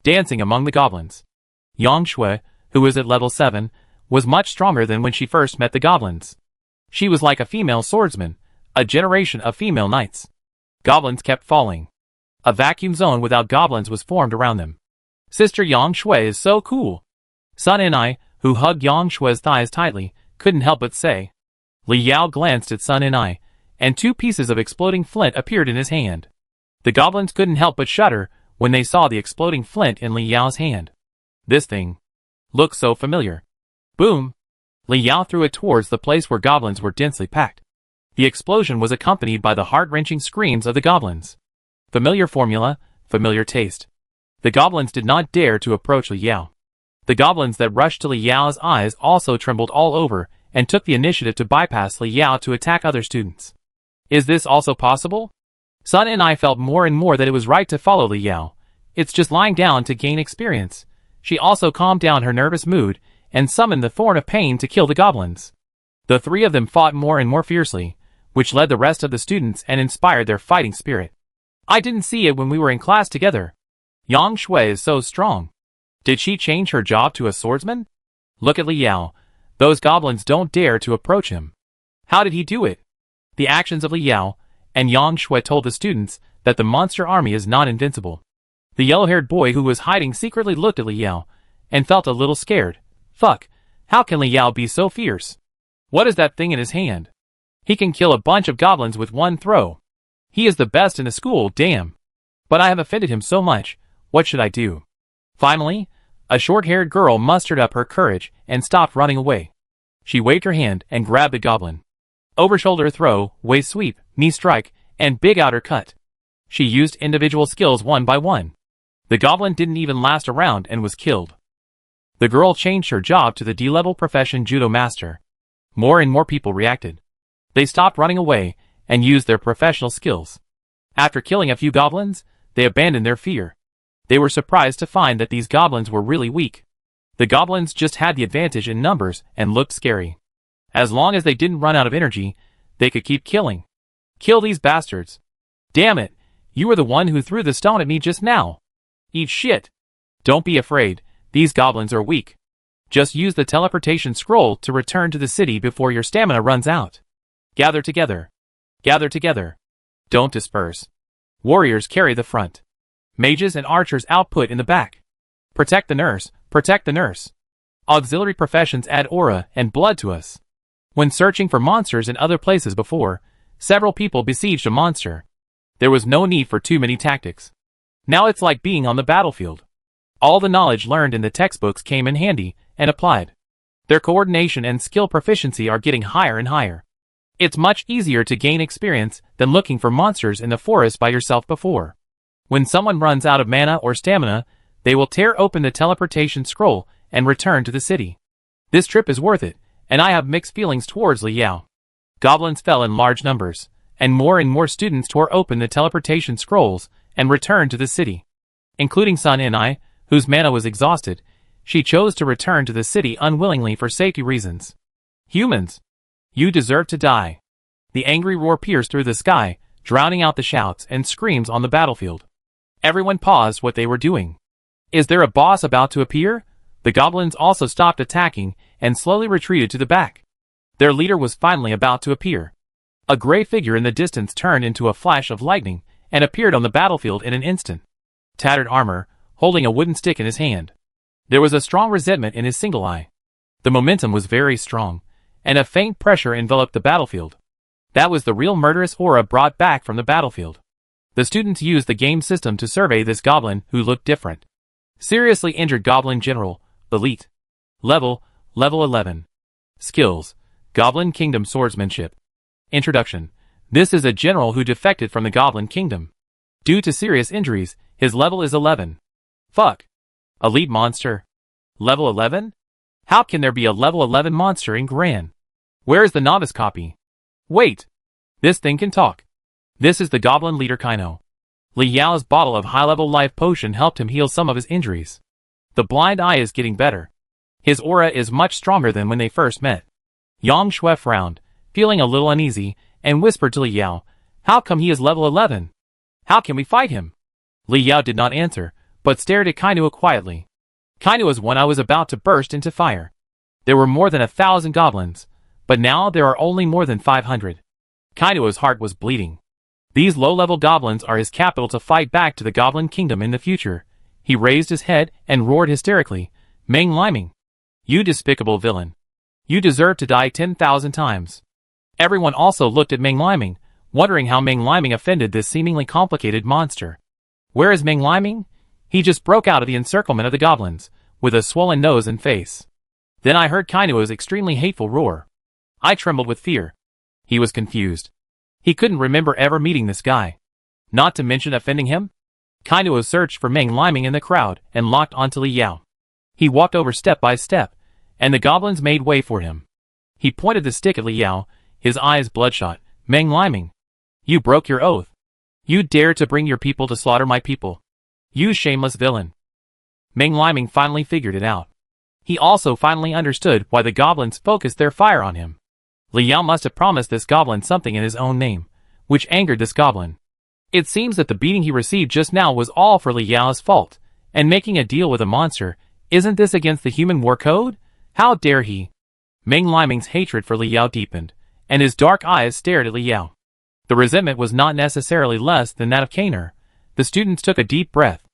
Dancing among the goblins. Yang Shui, who was at level 7, was much stronger than when she first met the goblins. She was like a female swordsman, a generation of female knights. Goblins kept falling. A vacuum zone without goblins was formed around them. Sister Yang Shui is so cool. Sun and I, who hugged Yang Shui's thighs tightly, couldn't help but say. Li Yao glanced at Sun and I, and 2 pieces of exploding flint appeared in his hand. The goblins couldn't help but shudder when they saw the exploding flint in Li Yao's hand. This thing looked so familiar. Boom! Li Yao threw it towards the place where goblins were densely packed. The explosion was accompanied by the heart-wrenching screams of the goblins. Familiar formula, familiar taste. The goblins did not dare to approach Li Yao. The goblins that rushed to Li Yao's eyes also trembled all over and took the initiative to bypass Li Yao to attack other students. Is this also possible? Sun and I felt more and more that it was right to follow Li Yao. It's just lying down to gain experience. She also calmed down her nervous mood and summoned the Thorn of Pain to kill the goblins. The 3 of them fought more and more fiercely, which led the rest of the students and inspired their fighting spirit. I didn't see it when we were in class together. Yang Shui is so strong. Did she change her job to a swordsman? Look at Li Yao. Those goblins don't dare to approach him. How did he do it? The actions of Li Yao and Yang Shui told the students that the monster army is not invincible. The yellow-haired boy who was hiding secretly looked at Li Yao and felt a little scared. Fuck, how can Li Yao be so fierce? What is that thing in his hand? He can kill a bunch of goblins with one throw. He is the best in the school, damn. But I have offended him so much, what should I do? Finally, a short-haired girl mustered up her courage and stopped running away. She waved her hand and grabbed the goblin. Over-shoulder throw, waist sweep, knee strike, and big outer cut. She used individual skills one by one. The goblin didn't even last a round and was killed. The girl changed her job to the D-level profession judo master. More and more people reacted. They stopped running away and used their professional skills. After killing a few goblins, they abandoned their fear. They were surprised to find that these goblins were really weak. The goblins just had the advantage in numbers and looked scary. As long as they didn't run out of energy, they could keep killing. Kill these bastards. Damn it, you were the one who threw the stone at me just now. Eat shit. Don't be afraid, these goblins are weak. Just use the teleportation scroll to return to the city before your stamina runs out. Gather together. Gather together. Don't disperse. Warriors carry the front. Mages and archers output in the back. Protect the nurse, protect the nurse. Auxiliary professions add aura and blood to us. When searching for monsters in other places before, several people besieged a monster. There was no need for too many tactics. Now it's like being on the battlefield. All the knowledge learned in the textbooks came in handy and applied. Their coordination and skill proficiency are getting higher and higher. It's much easier to gain experience than looking for monsters in the forest by yourself before. When someone runs out of mana or stamina, they will tear open the teleportation scroll and return to the city. This trip is worth it, and I have mixed feelings towards Li Yao. Goblins fell in large numbers, and more students tore open the teleportation scrolls and returned to the city. Including Sun and I, whose mana was exhausted, She chose to return to the city unwillingly for safety reasons. Humans! You deserve to die. The angry roar pierced through the sky, drowning out the shouts and screams on the battlefield. Everyone paused what they were doing. Is there a boss about to appear? The goblins also stopped attacking and slowly retreated to the back. Their leader was finally about to appear. A gray figure in the distance turned into a flash of lightning and appeared on the battlefield in an instant. Tattered armor, holding a wooden stick in his hand. There was a strong resentment in his single eye. The momentum was very strong, and a faint pressure enveloped the battlefield. That was the real murderous aura brought back from the battlefield. The students used the game system to survey this goblin who looked different. Seriously injured goblin general, elite. Level 11. Skills, Goblin Kingdom swordsmanship. Introduction. This is a general who defected from the Goblin Kingdom. Due to serious injuries, his level is 11. Fuck. Elite monster. Level 11? How can there be a level 11 monster in Gran? Where is the novice copy? Wait. This thing can talk. This is the goblin leader Kaino. Li Yao's bottle of high-level life potion helped him heal some of his injuries. The blind eye is getting better. His aura is much stronger than when they first met. Yang Shui frowned, feeling a little uneasy, and whispered to Li Yao, "How come he is level 11? How can we fight him?" Li Yao did not answer, but stared at Kainua quietly. Kainua was one I was about to burst into fire. There were more than 1,000 goblins, but now there are only more than 500. Kainua's heart was bleeding. These low-level goblins are his capital to fight back to the Goblin Kingdom in the future. He raised his head and roared hysterically, "Meng Liming! You despicable villain! You deserve to die 10,000 times." Everyone also looked at Meng Liming, wondering how Meng Liming offended this seemingly complicated monster. Where is Meng Liming? He just broke out of the encirclement of the goblins, with a swollen nose and face. Then I heard Kainua's extremely hateful roar. I trembled with fear. He was confused. He couldn't remember ever meeting this guy. Not to mention offending him? Kainua searched for Meng Liming in the crowd and locked onto Li Yao. He walked over step by step, and the goblins made way for him. He pointed the stick at Li Yao, his eyes bloodshot. "Meng Liming, you broke your oath. You dared to bring your people to slaughter my people. You shameless villain." Meng Liming finally figured it out. He also finally understood why the goblins focused their fire on him. Li Yao must have promised this goblin something in his own name, which angered this goblin. It seems that the beating he received just now was all for Li Yao's fault, and making a deal with a monster, isn't this against the human war code? How dare he? Meng Liming's hatred for Li Yao deepened, and his dark eyes stared at Li Yao. The resentment was not necessarily less than that of Kainer. The students took a deep breath.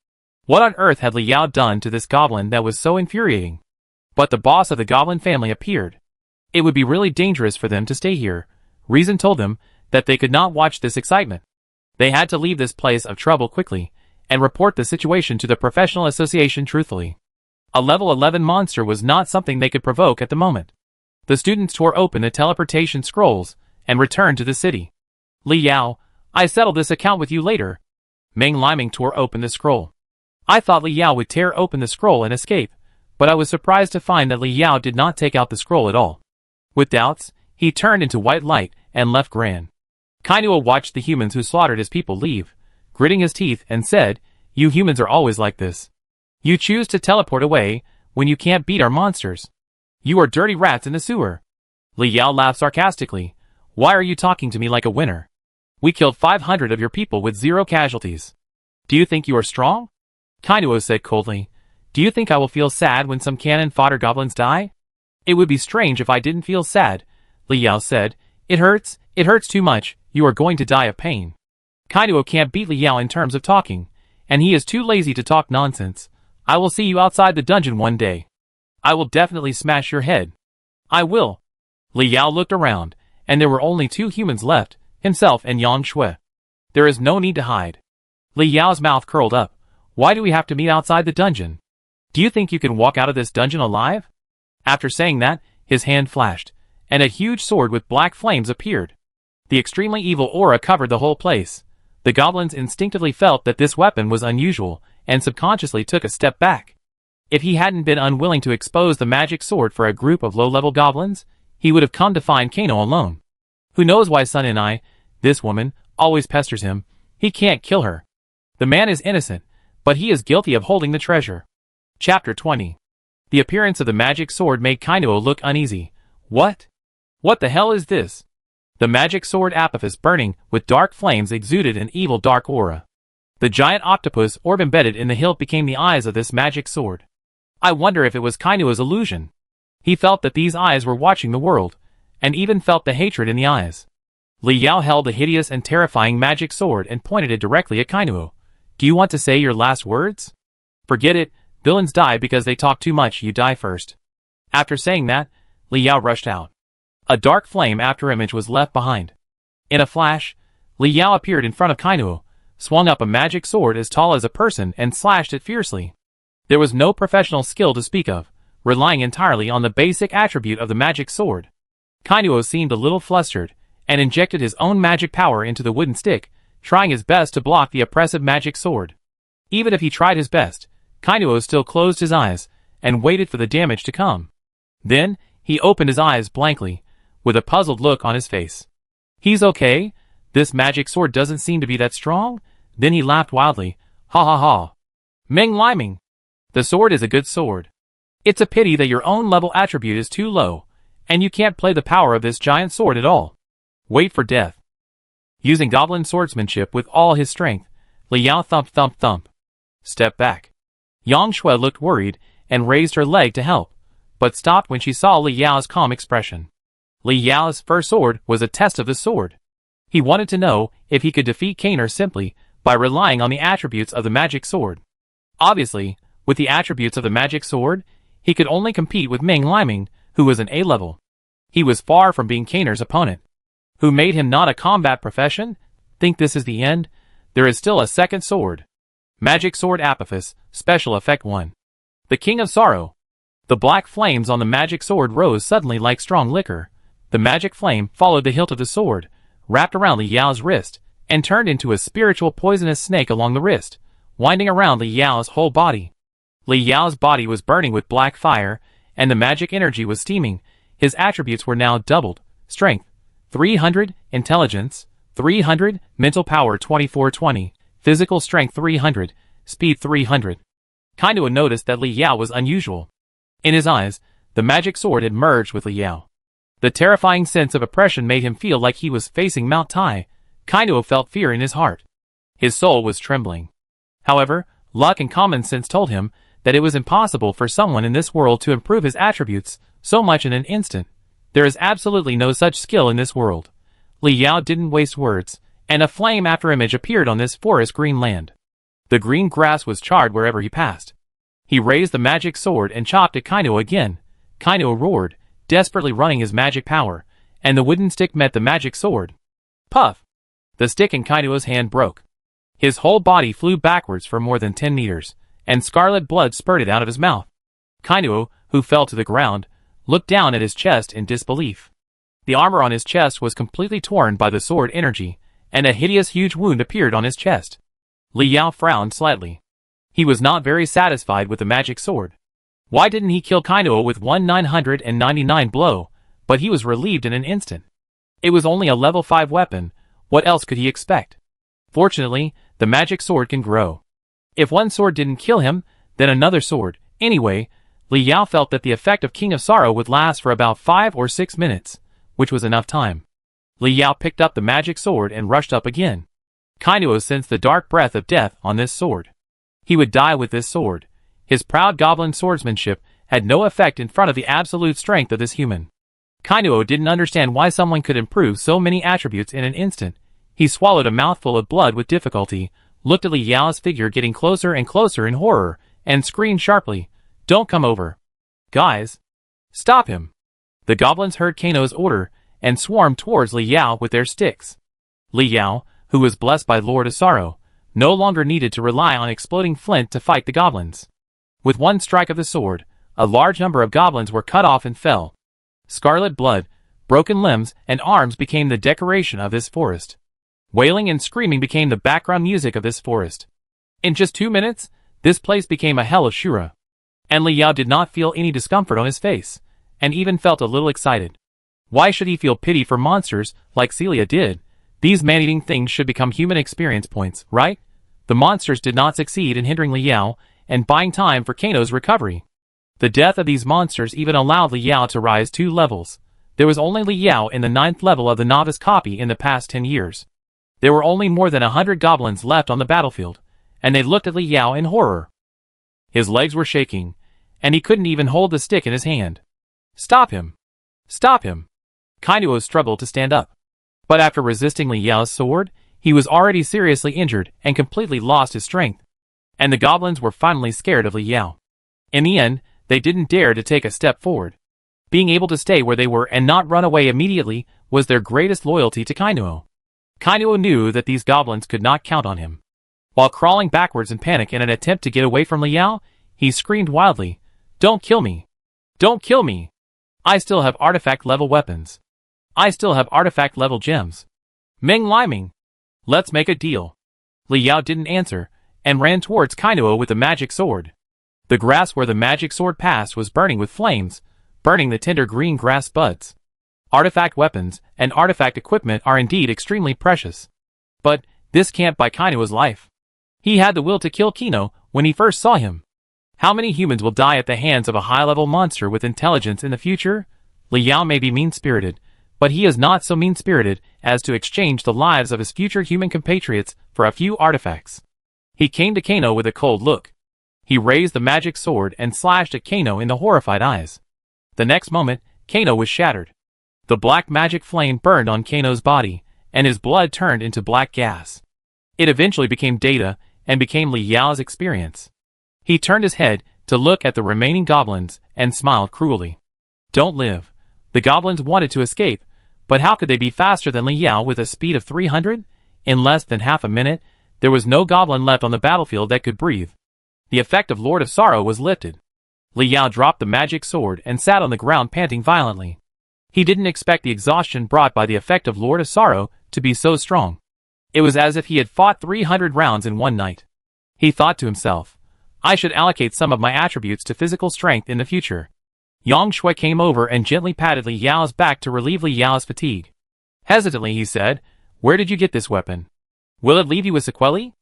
What on earth had Li Yao done to this goblin that was so infuriating? But the boss of the goblin family appeared. It would be really dangerous for them to stay here. Reason told them that they could not watch this excitement. They had to leave this place of trouble quickly, and report the situation to the professional association truthfully. A level 11 monster was not something they could provoke at the moment. The students tore open the teleportation scrolls, and returned to the city. "Li Yao, I settle this account with you later." Meng Liming tore open the scroll. I thought Li Yao would tear open the scroll and escape, but I was surprised to find that Li Yao did not take out the scroll at all. With doubts, he turned into white light and left Gran. Kainua watched the humans who slaughtered his people leave, gritting his teeth and said, "You humans are always like this. You choose to teleport away when you can't beat our monsters. You are dirty rats in the sewer." Li Yao laughed sarcastically. "Why are you talking to me like a winner? We killed 500 of your people with 0 casualties. Do you think you are strong?" Kainua said coldly, "Do you think I will feel sad when some cannon fodder goblins die?" "It would be strange if I didn't feel sad," Li Yao said. It hurts too much, you are going to die of pain." Kainua can't beat Li Yao in terms of talking, and he is too lazy to talk nonsense. "I will see you outside the dungeon one day. I will definitely smash your head." "I will." Li Yao looked around, and there were only 2 humans left, himself and Yang Shui. "There is no need to hide." Li Yao's mouth curled up. "Why do we have to meet outside the dungeon? Do you think you can walk out of this dungeon alive?" After saying that, his hand flashed, and a huge sword with black flames appeared. The extremely evil aura covered the whole place. The goblins instinctively felt that this weapon was unusual, and subconsciously took a step back. If he hadn't been unwilling to expose the magic sword for a group of low-level goblins, he would have come to find Kano alone. Who knows why Sun and this woman, always pesters him. He can't kill her. The man is innocent, but he is guilty of holding the treasure. Chapter 20. The appearance of the magic sword made Kainuo look uneasy. What? What the hell is this? The magic sword Apophis burning with dark flames exuded an evil dark aura. The giant octopus orb embedded in the hilt became the eyes of this magic sword. I wonder if it was Kainuo's illusion. He felt that these eyes were watching the world, and even felt the hatred in the eyes. Li Yao held the hideous and terrifying magic sword and pointed it directly at Kainuo. Do you want to say your last words? Forget it, villains die because they talk too much, you die first. After saying that, Li Yao rushed out. A dark flame afterimage was left behind. In a flash, Li Yao appeared in front of Kainuo, swung up a magic sword as tall as a person and slashed it fiercely. There was no professional skill to speak of, relying entirely on the basic attribute of the magic sword. Kainuo seemed a little flustered, and injected his own magic power into the wooden stick, trying his best to block the oppressive magic sword. Even if he tried his best, Kainuo still closed his eyes, and waited for the damage to come. Then, he opened his eyes blankly, with a puzzled look on his face. He's okay? This magic sword doesn't seem to be that strong? Then he laughed wildly. Ha ha ha. Meng Liming. The sword is a good sword. It's a pity that your own level attribute is too low, and you can't play the power of this giant sword at all. Wait for death. Using goblin swordsmanship with all his strength, Li Yao thump thump thump. Step back. Yang Shui looked worried and raised her leg to help, but stopped when she saw Li Yao's calm expression. Li Yao's first sword was a test of the sword. He wanted to know if he could defeat Kainer simply by relying on the attributes of the magic sword. Obviously, with the attributes of the magic sword, he could only compete with Meng Liming, who was an A level. He was far from being Kainer's opponent. Who made him not a combat profession? Think this is the end? There is still a second sword. Magic Sword Apophis, Special Effect 1. The King of Sorrow. The black flames on the magic sword rose suddenly like strong liquor. The magic flame followed the hilt of the sword, wrapped around Li Yao's wrist, and turned into a spiritual poisonous snake along the wrist, winding around Li Yao's whole body. Li Yao's body was burning with black fire, and the magic energy was steaming. His attributes were now doubled. Strength, 300, Intelligence, 300, Mental Power 2420, Physical Strength 300, Speed 300. Kainuo noticed that Li Yao was unusual. In his eyes, the magic sword had merged with Li Yao. The terrifying sense of oppression made him feel like he was facing Mount Tai. Kainuo felt fear in his heart. His soul was trembling. However, luck and common sense told him that it was impossible for someone in this world to improve his attributes so much in an instant. There is absolutely no such skill in this world. Li Yao didn't waste words, and a flame afterimage appeared on this forest green land. The green grass was charred wherever he passed. He raised the magic sword and chopped at Kainuo again. Kainuo roared, desperately running his magic power, and the wooden stick met the magic sword. Puff! The stick in Kainuo's hand broke. His whole body flew backwards for more than 10 meters, and scarlet blood spurted out of his mouth. Kainuo, who fell to the ground, looked down at his chest in disbelief. The armor on his chest was completely torn by the sword energy, and a hideous huge wound appeared on his chest. Li Yao frowned slightly. He was not very satisfied with the magic sword. Why didn't he kill Kainuo with one 999 blow, but he was relieved in an instant. It was only a level 5 weapon, what else could he expect? Fortunately, the magic sword can grow. If one sword didn't kill him, then another sword. Anyway, Li Yao felt that the effect of King of Sorrow would last for about 5 or 6 minutes, which was enough time. Li Yao picked up the magic sword and rushed up again. Kainuo sensed the dark breath of death on this sword. He would die with this sword. His proud goblin swordsmanship had no effect in front of the absolute strength of this human. Kainuo didn't understand why someone could improve so many attributes in an instant. He swallowed a mouthful of blood with difficulty, looked at Li Yao's figure getting closer and closer in horror, and screamed sharply, "Don't come over. Guys! Stop him!" The goblins heard Kainuo's order, and swarmed towards Li Yao with their sticks. Li Yao, who was blessed by Lord of Sorrow, no longer needed to rely on exploding flint to fight the goblins. With one strike of the sword, a large number of goblins were cut off and fell. Scarlet blood, broken limbs, and arms became the decoration of this forest. Wailing and screaming became the background music of this forest. In just 2 minutes, this place became a hell of Shura. And Li Yao did not feel any discomfort on his face, and even felt a little excited. Why should he feel pity for monsters like Celia did? These man-eating things should become human experience points, right? The monsters did not succeed in hindering Li Yao and buying time for Kainuo's recovery. The death of these monsters even allowed Li Yao to rise 2 levels. There was only Li Yao in the 9th level of the novice copy in the past 10 years. There were only more than 100 goblins left on the battlefield, and they looked at Li Yao in horror. His legs were shaking, and he couldn't even hold the stick in his hand. Stop him! Stop him! Kainuo struggled to stand up. But after resisting Li Yao's sword, he was already seriously injured and completely lost his strength. And the goblins were finally scared of Li Yao. In the end, they didn't dare to take a step forward. Being able to stay where they were and not run away immediately was their greatest loyalty to Kainuo. Kainuo knew that these goblins could not count on him. While crawling backwards in panic in an attempt to get away from Li Yao, he screamed wildly, "Don't kill me! Don't kill me! I still have artifact-level weapons. I still have artifact-level gems. Meng Liming! Let's make a deal." Li Yao didn't answer, and ran towards Kainuo with the magic sword. The grass where the magic sword passed was burning with flames, burning the tender green grass buds. Artifact weapons and artifact equipment are indeed extremely precious. But this can't buy Kainuo's life. He had the will to kill Kino when he first saw him. How many humans will die at the hands of a high-level monster with intelligence in the future? Li Yao may be mean-spirited, but he is not so mean-spirited as to exchange the lives of his future human compatriots for a few artifacts. He came to Kano with a cold look. He raised the magic sword and slashed at Kano in the horrified eyes. The next moment, Kano was shattered. The black magic flame burned on Kano's body, and his blood turned into black gas. It eventually became data, and became Li Yao's experience. He turned his head to look at the remaining goblins, and smiled cruelly. Don't live. The goblins wanted to escape, but how could they be faster than Li Yao with a speed of 300? In less than half a minute, there was no goblin left on the battlefield that could breathe. The effect of Lord of Sorrow was lifted. Li Yao dropped the magic sword and sat on the ground panting violently. He didn't expect the exhaustion brought by the effect of Lord of Sorrow to be so strong. It was as if he had fought 300 rounds in one night. He thought to himself, I should allocate some of my attributes to physical strength in the future. Yang Shui came over and gently patted Li Yao's back to relieve Li Yao's fatigue. Hesitantly he said, Where did you get this weapon? Will it leave you with sequelae?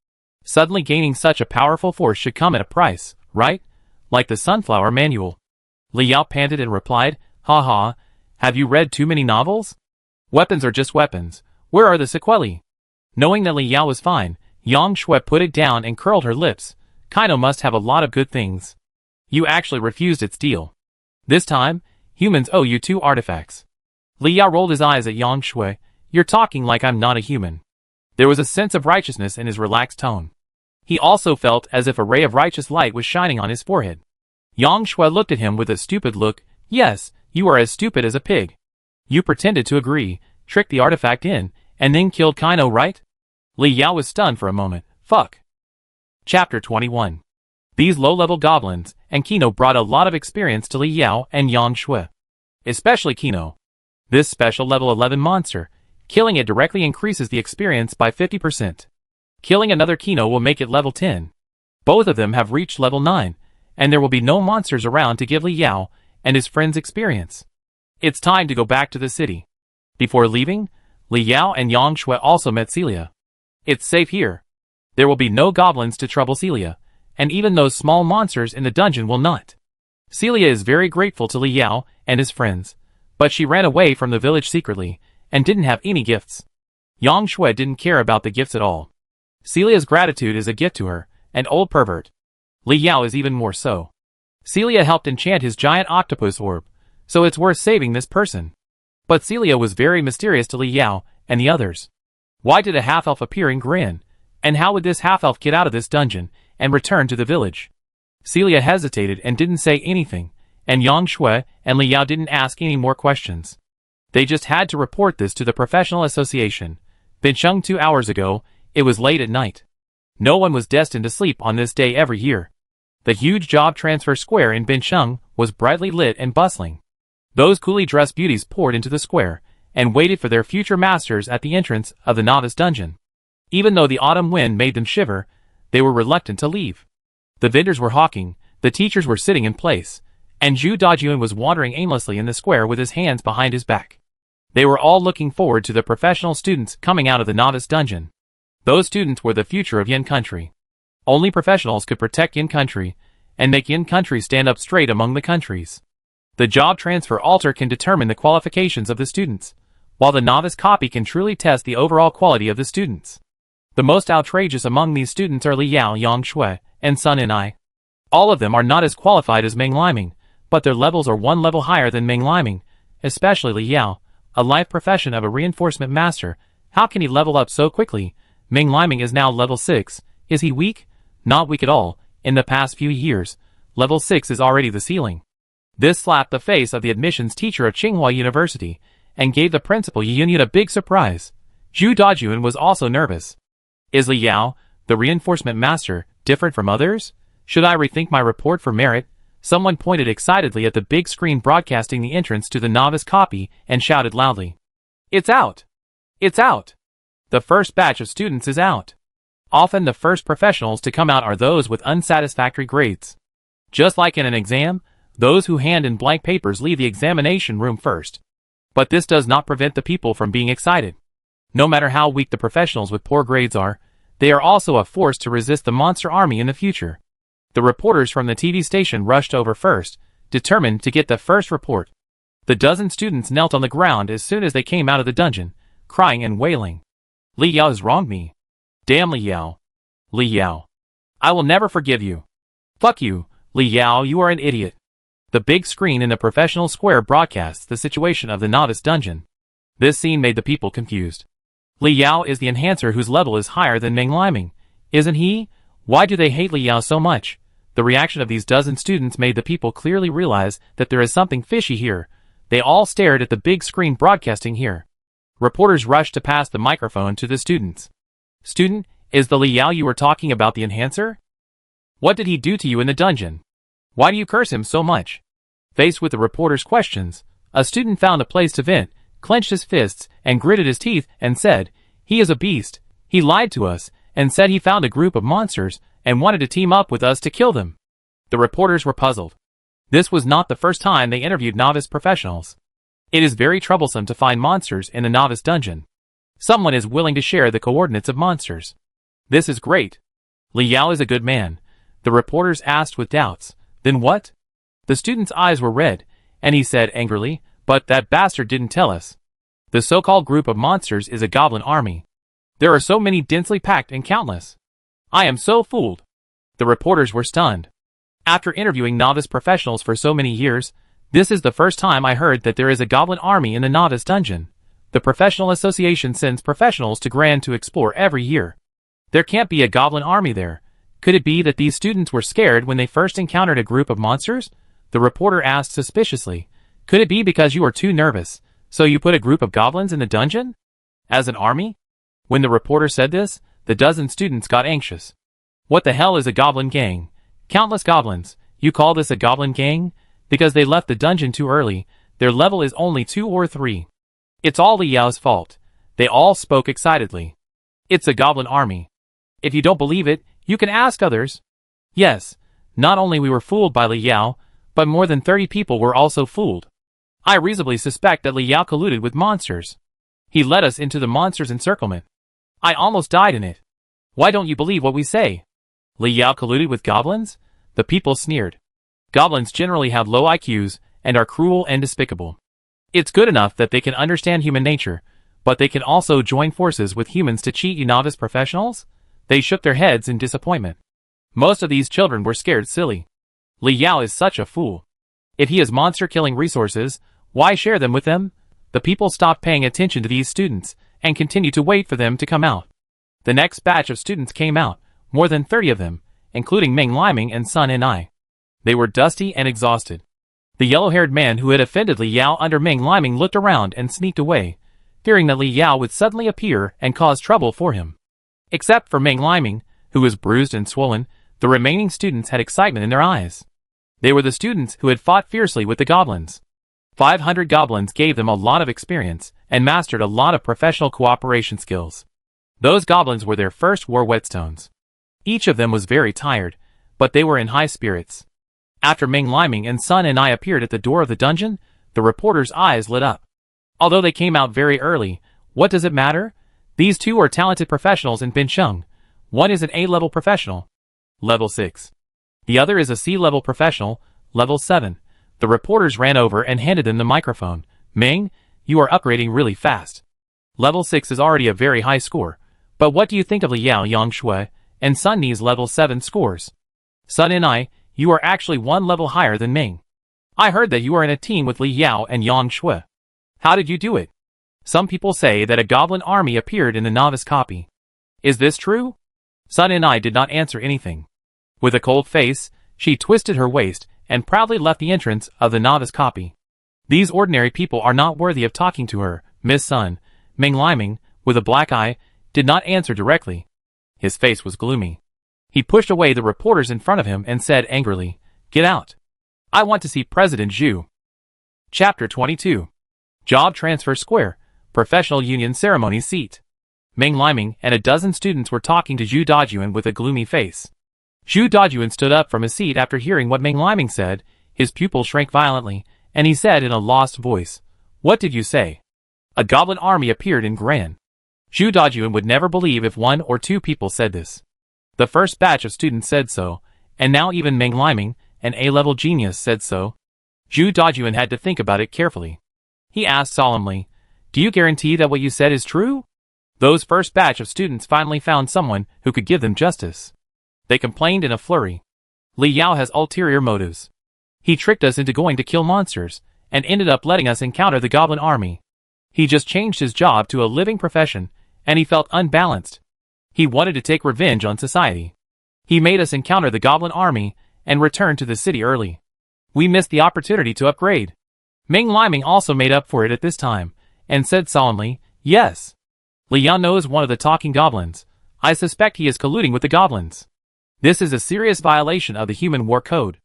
Suddenly gaining such a powerful force should come at a price, right? Like the Sunflower Manual. Li Yao panted and replied, Ha ha, have you read too many novels? Weapons are just weapons. Where are the sequelae? Knowing that Li Yao was fine, Yang Shui put it down and curled her lips. Kino must have a lot of good things. You actually refused its deal. This time, humans owe you 2 artifacts. Li Yao rolled his eyes at Yang Shui. You're talking like I'm not a human. There was a sense of righteousness in his relaxed tone. He also felt as if a ray of righteous light was shining on his forehead. Yang Shui looked at him with a stupid look. Yes, you are as stupid as a pig. You pretended to agree, tricked the artifact in, and then killed Kino, right? Li Yao was stunned for a moment. Fuck. Chapter 21. These low-level goblins and Kino brought a lot of experience to Li Yao and Yang Shui. Especially Kino. This special level 11 monster, killing it directly increases the experience by 50%. Killing another Kino will make it level 10. Both of them have reached level 9, and there will be no monsters around to give Li Yao and his friends experience. It's time to go back to the city. Before leaving, Li Yao and Yang Shui also met Celia. It's safe here. There will be no goblins to trouble Celia, and even those small monsters in the dungeon will not. Celia is very grateful to Li Yao and his friends, but she ran away from the village secretly, and didn't have any gifts. Yang Shui didn't care about the gifts at all. Celia's gratitude is a gift to her, an old pervert. Li Yao is even more so. Celia helped enchant his giant octopus orb, so it's worth saving this person. But Celia was very mysterious to Li Yao and the others. Why did a half-elf appear and grin? And how would this half-elf get out of this dungeon and return to the village? Celia hesitated and didn't say anything, and Yang Shui and Li Yao didn't ask any more questions. They just had to report this to the professional association. Bincheng 2 hours ago, it was late at night. No one was destined to sleep on this day every year. The huge job transfer square in Bincheng was brightly lit and bustling. Those coolly dressed beauties poured into the square, and waited for their future masters at the entrance of the novice dungeon. Even though the autumn wind made them shiver, they were reluctant to leave. The vendors were hawking, the teachers were sitting in place, and Zhu Dajun was wandering aimlessly in the square with his hands behind his back. They were all looking forward to the professional students coming out of the novice dungeon. Those students were the future of Yin country. Only professionals could protect Yin country, and make in-countries stand up straight among the countries. The job transfer altar can determine the qualifications of the students, while the novice copy can truly test the overall quality of the students. The most outrageous among these students are Li Yao Yang Shui and Sun and I. All of them are not as qualified as Meng Liming, but their levels are one level higher than Meng Liming, especially Li Yao, a life profession of a reinforcement master. How can he level up so quickly? Meng Liming is now level 6. Is he weak? Not weak at all. In the past few years, level 6 is already the ceiling. This slapped the face of the admissions teacher of Tsinghua University, and gave the principal Yi Yunyun a big surprise. Zhu Dajun was also nervous. Is Li Yao, the reinforcement master, different from others? Should I rethink my report for merit? Someone pointed excitedly at the big screen broadcasting the entrance to the novice copy and shouted loudly. It's out! It's out! The first batch of students is out. Often the first professionals to come out are those with unsatisfactory grades. Just like in an exam, those who hand in blank papers leave the examination room first. But this does not prevent the people from being excited. No matter how weak the professionals with poor grades are, they are also a force to resist the monster army in the future. The reporters from the TV station rushed over first, determined to get the first report. The dozen students knelt on the ground as soon as they came out of the dungeon, crying and wailing. Li Yao has wronged me. Damn Li Yao. Li Yao. I will never forgive you. Fuck you, Li Yao, you are an idiot. The big screen in the professional square broadcasts the situation of the novice dungeon. This scene made the people confused. Li Yao is the enhancer whose level is higher than Meng Liming, isn't he? Why do they hate Li Yao so much? The reaction of these dozen students made the people clearly realize that there is something fishy here. They all stared at the big screen broadcasting here. Reporters rushed to pass the microphone to the students. Student, is the Li Yao you were talking about the enhancer? What did he do to you in the dungeon? Why do you curse him so much? Faced with the reporter's questions, a student found a place to vent, clenched his fists, and gritted his teeth, and said, he is a beast. He lied to us, and said he found a group of monsters, and wanted to team up with us to kill them. The reporters were puzzled. This was not the first time they interviewed novice professionals. It is very troublesome to find monsters in the novice dungeon. Someone is willing to share the coordinates of monsters. This is great. Li Yao is a good man. The reporters asked with doubts. Then what? The student's eyes were red, and he said angrily, but that bastard didn't tell us. The so-called group of monsters is a goblin army. There are so many densely packed and countless. I am so fooled. The reporters were stunned. After interviewing novice professionals for so many years, this is the first time I heard that there is a goblin army in the novice dungeon. The professional association sends professionals to Grand to explore every year. There can't be a goblin army there. Could it be that these students were scared when they first encountered a group of monsters? The reporter asked suspiciously. Could it be because you are too nervous, so you put a group of goblins in the dungeon? As an army? When the reporter said this, the dozen students got anxious. What the hell is a goblin gang? Countless goblins. You call this a goblin gang? Because they left the dungeon too early. Their level is only 2 or 3. It's all Li Yao's fault. They all spoke excitedly. It's a goblin army. If you don't believe it, you can ask others. Yes, not only we were fooled by Li Yao, but more than 30 people were also fooled. I reasonably suspect that Li Yao colluded with monsters. He led us into the monsters' encirclement. I almost died in it. Why don't you believe what we say? Li Yao colluded with goblins? The people sneered. Goblins generally have low IQs and are cruel and despicable. It's good enough that they can understand human nature, but they can also join forces with humans to cheat you novice professionals? They shook their heads in disappointment. Most of these children were scared silly. Li Yao is such a fool. If he has monster-killing resources, why share them with them? The people stopped paying attention to these students and continued to wait for them to come out. The next batch of students came out, more than 30 of them, including Meng Liming and Sun and I. They were dusty and exhausted. The yellow-haired man who had offended Li Yao under Meng Liming looked around and sneaked away, fearing that Li Yao would suddenly appear and cause trouble for him. Except for Meng Liming, who was bruised and swollen, the remaining students had excitement in their eyes. They were the students who had fought fiercely with the goblins. 500 goblins gave them a lot of experience and mastered a lot of professional cooperation skills. Those goblins were their first war whetstones. Each of them was very tired, but they were in high spirits. After Meng Liming and Sun and I appeared at the door of the dungeon, the reporter's eyes lit up. Although they came out very early, what does it matter? These two are talented professionals in Bincheng. One is an A-level professional. Level 6. The other is a C-level professional, level 7. The reporters ran over and handed them the microphone. Ming, you are upgrading really fast. Level 6 is already a very high score. But what do you think of Liao Yangshui and Sun Ni's level 7 scores? Sun and I, you are actually one level higher than Ming. I heard that you are in a team with Li Yao and Yang Shui. How did you do it? Some people say that a goblin army appeared in the novice copy. Is this true? Sun and I did not answer anything. With a cold face, she twisted her waist and proudly left the entrance of the novice copy. These ordinary people are not worthy of talking to her. Miss Sun, Ming Liming, with a black eye, did not answer directly. His face was gloomy. He pushed away the reporters in front of him and said angrily, "Get out. I want to see President Zhu." Chapter 22. Job Transfer Square, Professional Union Ceremony Seat. Ming Liming and a dozen students were talking to Zhu Dajun with a gloomy face. Zhu Dajun stood up from his seat after hearing what Ming Liming said. His pupil shrank violently, and he said in a lost voice, "What did you say?" A goblin army appeared in Gran. Zhu Dajun would never believe if one or two people said this. The first batch of students said so, and now even Ming Liming, an A-level genius, said so. Zhu Dajun had to think about it carefully. He asked solemnly, "Do you guarantee that what you said is true?" Those first batch of students finally found someone who could give them justice. They complained in a flurry. Li Yao has ulterior motives. He tricked us into going to kill monsters, and ended up letting us encounter the goblin army. He just changed his job to a living profession, and he felt unbalanced. He wanted to take revenge on society. He made us encounter the goblin army, and return to the city early. We missed the opportunity to upgrade. Ming Liming also made up for it at this time, and said solemnly, "Yes. Li Yao knows one of the talking goblins. I suspect he is colluding with the goblins. This is a serious violation of the Human War Code.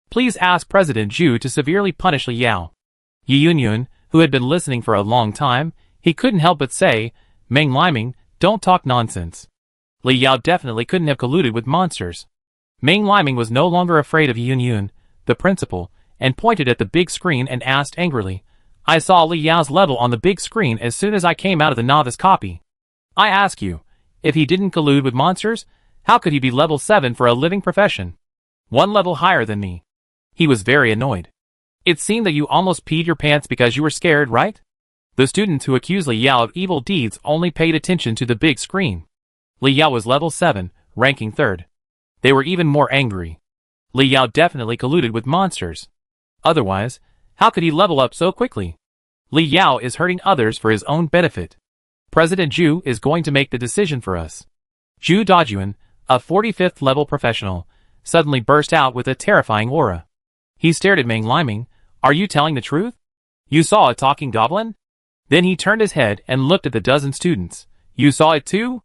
Please ask President Zhu to severely punish Li Yao." Yi Yunyun, who had been listening for a long time, he couldn't help but say, "Ming Liming, don't talk nonsense. Li Yao definitely couldn't have colluded with monsters." Ming Liming was no longer afraid of Yi Yunyun, the principal, and pointed at the big screen and asked angrily, "I saw Li Yao's level on the big screen as soon as I came out of the novice copy. I ask you, if he didn't collude with monsters, how could he be level 7 for a living profession? One level higher than me." He was very annoyed. "It seemed that you almost peed your pants because you were scared, right?" The students who accused Li Yao of evil deeds only paid attention to the big screen. Li Yao was level 7, ranking 3rd. They were even more angry. Li Yao definitely colluded with monsters. Otherwise, how could he level up so quickly? Li Yao is hurting others for his own benefit. President Zhu is going to make the decision for us. Zhu Dajun, a 45th level professional, suddenly burst out with a terrifying aura. He stared at Ming Liming. "Are you telling the truth? You saw a talking goblin?" Then he turned his head and looked at the dozen students. "You saw it too?"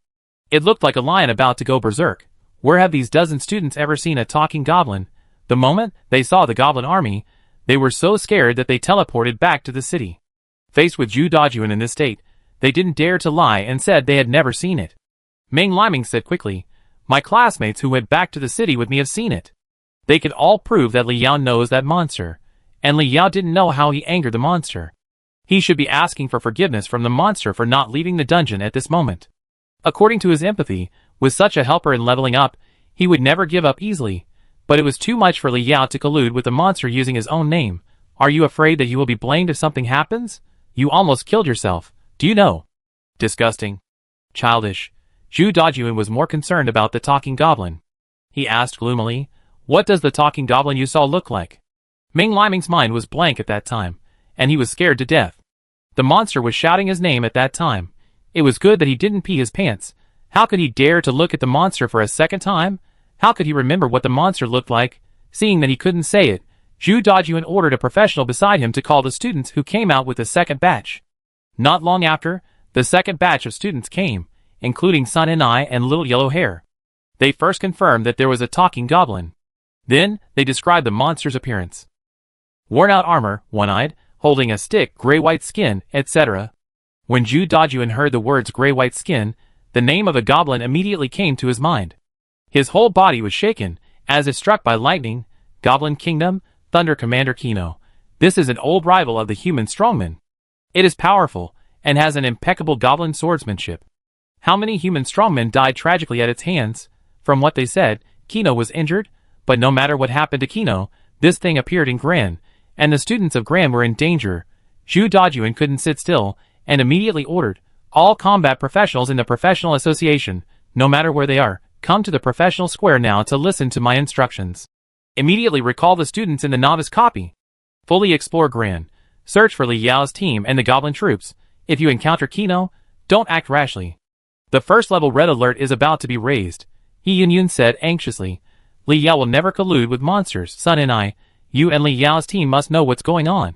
It looked like a lion about to go berserk. Where have these dozen students ever seen a talking goblin? The moment they saw the goblin army, they were so scared that they teleported back to the city. Faced with Zhu Dajun in this state, they didn't dare to lie and said they had never seen it. Ming Liming said quickly, "My classmates who went back to the city with me have seen it. They could all prove that Li Yao knows that monster, and Li Yao didn't know how he angered the monster. He should be asking for forgiveness from the monster for not leaving the dungeon at this moment. According to his empathy, with such a helper in leveling up, he would never give up easily, but it was too much for Li Yao to collude with the monster using his own name. Are you afraid that you will be blamed if something happens? You almost killed yourself, do you know? Disgusting. Childish." Zhu Dajun was more concerned about the talking goblin. He asked gloomily, "What does the talking goblin you saw look like?" Ming Liming's mind was blank at that time, and he was scared to death. The monster was shouting his name at that time. It was good that he didn't pee his pants. How could he dare to look at the monster for a second time? How could he remember what the monster looked like? Seeing that he couldn't say it, Zhu Dajun ordered a professional beside him to call the students who came out with the second batch. Not long after, the second batch of students came, including Sun and I and Little Yellow Hair. They first confirmed that there was a talking goblin. Then, they described the monster's appearance. Worn-out armor, one-eyed, holding a stick, gray-white skin, etc. When Zhu Dajun heard the words gray-white skin, the name of a goblin immediately came to his mind. His whole body was shaken, as if struck by lightning. Goblin Kingdom, Thunder Commander Kino. This is an old rival of the human strongman. It is powerful, and has an impeccable goblin swordsmanship. How many human strongmen died tragically at its hands? From what they said, Kino was injured, But no matter what happened to Kino, this thing appeared in Gran, and the students of Gran were in danger. Zhu Dajuan couldn't sit still, and immediately ordered, all combat professionals in the professional association, no matter where they are, come to the professional square now to listen to my instructions. Immediately recall the students in the novice copy. Fully explore Gran. Search for Li Yao's team and the goblin troops. If you encounter Kino, don't act rashly. The first level red alert is about to be raised. He Yunyun said anxiously. Li Yao will never collude with monsters. Sun and I, you and Li Yao's team must know what's going on.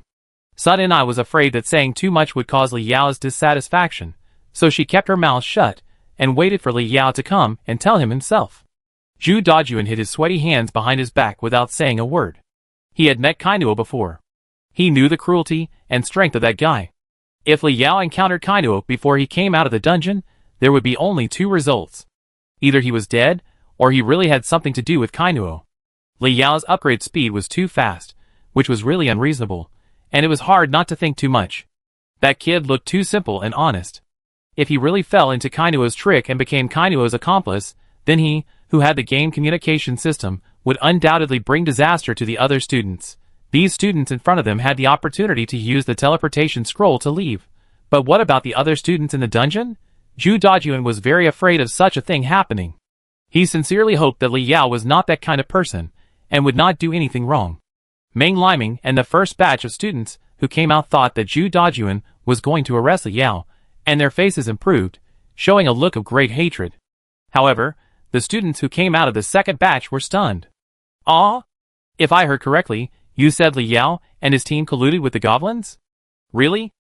Sun and I was afraid that saying too much would cause Li Yao's dissatisfaction, so she kept her mouth shut and waited for Li Yao to come and tell him himself. Zhu Dajuan hid his sweaty hands behind his back without saying a word. He had met Kainuo before. He knew the cruelty and strength of that guy. If Li Yao encountered Kainuo before he came out of the dungeon, there would be only two results. Either he was dead, or he really had something to do with Kainuo. Li Yao's upgrade speed was too fast, which was really unreasonable, and it was hard not to think too much. That kid looked too simple and honest. If he really fell into Kainuo's trick and became Kainuo's accomplice, then he, who had the game communication system, would undoubtedly bring disaster to the other students. These students in front of them had the opportunity to use the teleportation scroll to leave. But what about the other students in the dungeon? Zhu Dajuan was very afraid of such a thing happening. He sincerely hoped that Li Yao was not that kind of person, and would not do anything wrong. Meng Liming and the first batch of students who came out thought that Zhu Dajuan was going to arrest Li Yao, and their faces improved, showing a look of great hatred. However, the students who came out of the second batch were stunned. Ah? If I heard correctly, you said Li Yao and his team colluded with the goblins? Really?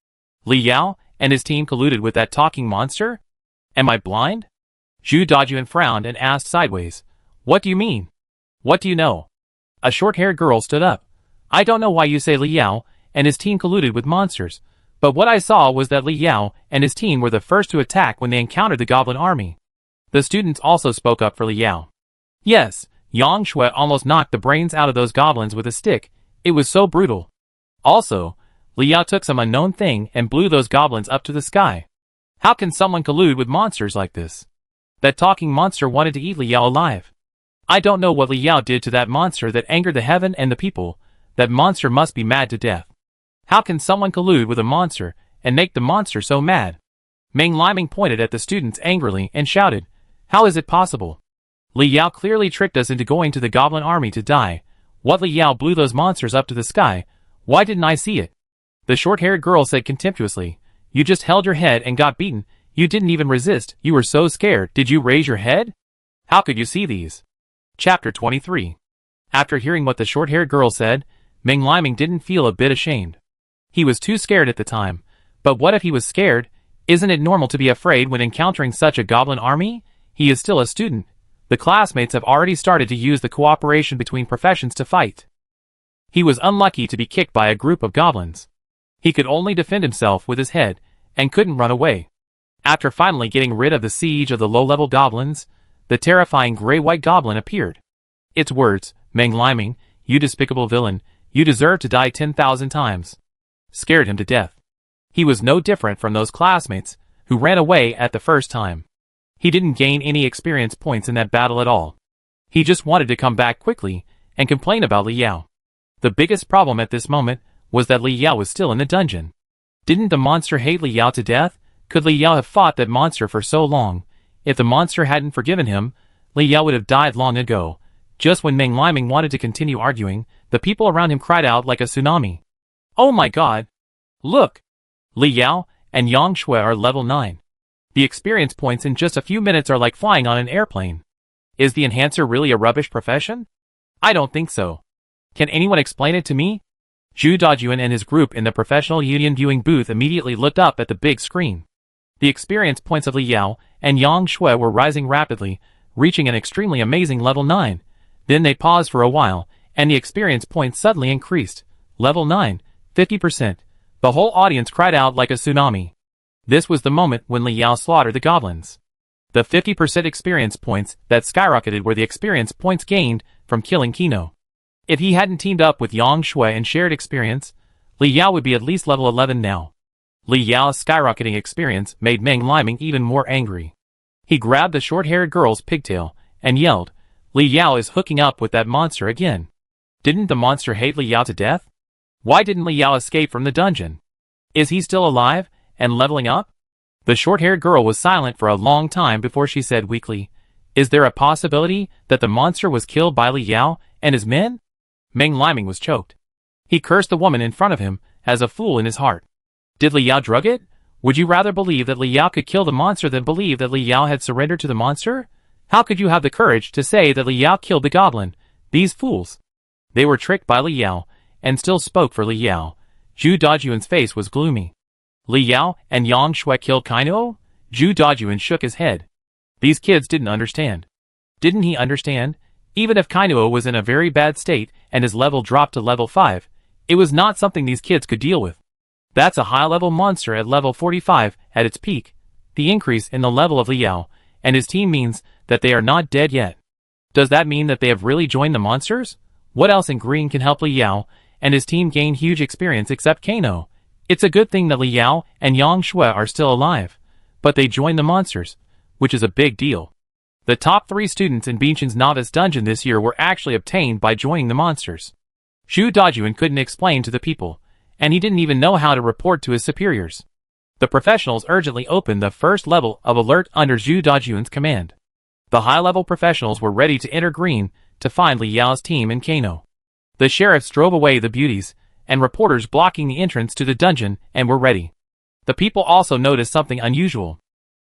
Li Yao and his team colluded with that talking monster? Am I blind? Zhu Dajuan frowned and asked sideways. What do you mean? What do you know? A short-haired girl stood up. I don't know why you say Li Yao and his team colluded with monsters, but what I saw was that Li Yao and his team were the first to attack when they encountered the goblin army. The students also spoke up for Li Yao. Yes, Yang Shui almost knocked the brains out of those goblins with a stick. It was so brutal. Also, Li Yao took some unknown thing and blew those goblins up to the sky. How can someone collude with monsters like this? That talking monster wanted to eat Li Yao alive. I don't know what Li Yao did to that monster that angered the heaven and the people. That monster must be mad to death. How can someone collude with a monster and make the monster so mad? Meng Liming pointed at the students angrily and shouted, How is it possible? Li Yao clearly tricked us into going to the goblin army to die. What Li Yao blew those monsters up to the sky? Why didn't I see it? The short-haired girl said contemptuously, You just held your head and got beaten. You didn't even resist. You were so scared. Did you raise your head? How could you see these? Chapter 23. After hearing what the short-haired girl said, Meng Liming didn't feel a bit ashamed. He was too scared at the time. But what if he was scared? Isn't it normal to be afraid when encountering such a goblin army? He is still a student. The classmates have already started to use the cooperation between professions to fight. He was unlucky to be kicked by a group of goblins. He could only defend himself with his head, and couldn't run away. After finally getting rid of the siege of the low-level goblins, the terrifying gray-white goblin appeared. Its words, Meng Liming, you despicable villain, you deserve to die 10,000 times, scared him to death. He was no different from those classmates who ran away at the first time. He didn't gain any experience points in that battle at all. He just wanted to come back quickly and complain about Li Yao. The biggest problem at this moment was that Li Yao was still in the dungeon. Didn't the monster hate Li Yao to death? Could Li Yao have fought that monster for so long? If the monster hadn't forgiven him, Li Yao would have died long ago. Just when Meng Liming wanted to continue arguing, the people around him cried out like a tsunami. Oh my god! Look! Li Yao and Yang Shui are level 9. The experience points in just a few minutes are like flying on an airplane. Is the enhancer really a rubbish profession? I don't think so. Can anyone explain it to me? Zhu Dajuan and his group in the professional union viewing booth immediately looked up at the big screen. The experience points of Li Yao and Yang Shui were rising rapidly, reaching an extremely amazing level 9. Then they paused for a while, and the experience points suddenly increased. Level 9, 50%. The whole audience cried out like a tsunami. This was the moment when Li Yao slaughtered the goblins. The 50% experience points that skyrocketed were the experience points gained from killing Kino. If he hadn't teamed up with Yang Shui and shared experience, Li Yao would be at least level 11 now. Li Yao's skyrocketing experience made Meng Liming even more angry. He grabbed the short-haired girl's pigtail and yelled, Li Yao is hooking up with that monster again. Didn't the monster hate Li Yao to death? Why didn't Li Yao escape from the dungeon? Is he still alive and leveling up? The short-haired girl was silent for a long time before she said weakly, "Is there a possibility that the monster was killed by Li Yao and his men?" Meng Liming was choked. He cursed the woman in front of him as a fool in his heart. Did Li Yao drug it? Would you rather believe that Li Yao could kill the monster than believe that Li Yao had surrendered to the monster? How could you have the courage to say that Li Yao killed the goblin? These fools! They were tricked by Li Yao, and still spoke for Li Yao. Zhu Dajuan's face was gloomy. Li Yao and Yang Shui killed Kainouo? Zhu Dajuan shook his head. These kids didn't understand. Didn't he understand? Even if Kainouo was in a very bad state and his level dropped to level 5, it was not something these kids could deal with. That's a high-level monster at level 45 at its peak. The increase in the level of Li Yao and his team means that they are not dead yet. Does that mean that they have really joined the monsters? What else in green can help Li Yao and his team gain huge experience except Kano? It's a good thing that Li Yao and Yang Shui are still alive, but they joined the monsters, which is a big deal. The top 3 students in Binchen's novice dungeon this year were actually obtained by joining the monsters. Zhu Dajuan couldn't explain to the people, and he didn't even know how to report to his superiors. The professionals urgently opened the first level of alert under Zhu Dajuan's command. The high-level professionals were ready to enter green to find Li Yao's team in Kano. The sheriffs drove away the beauties, and reporters blocking the entrance to the dungeon and were ready. The people also noticed something unusual.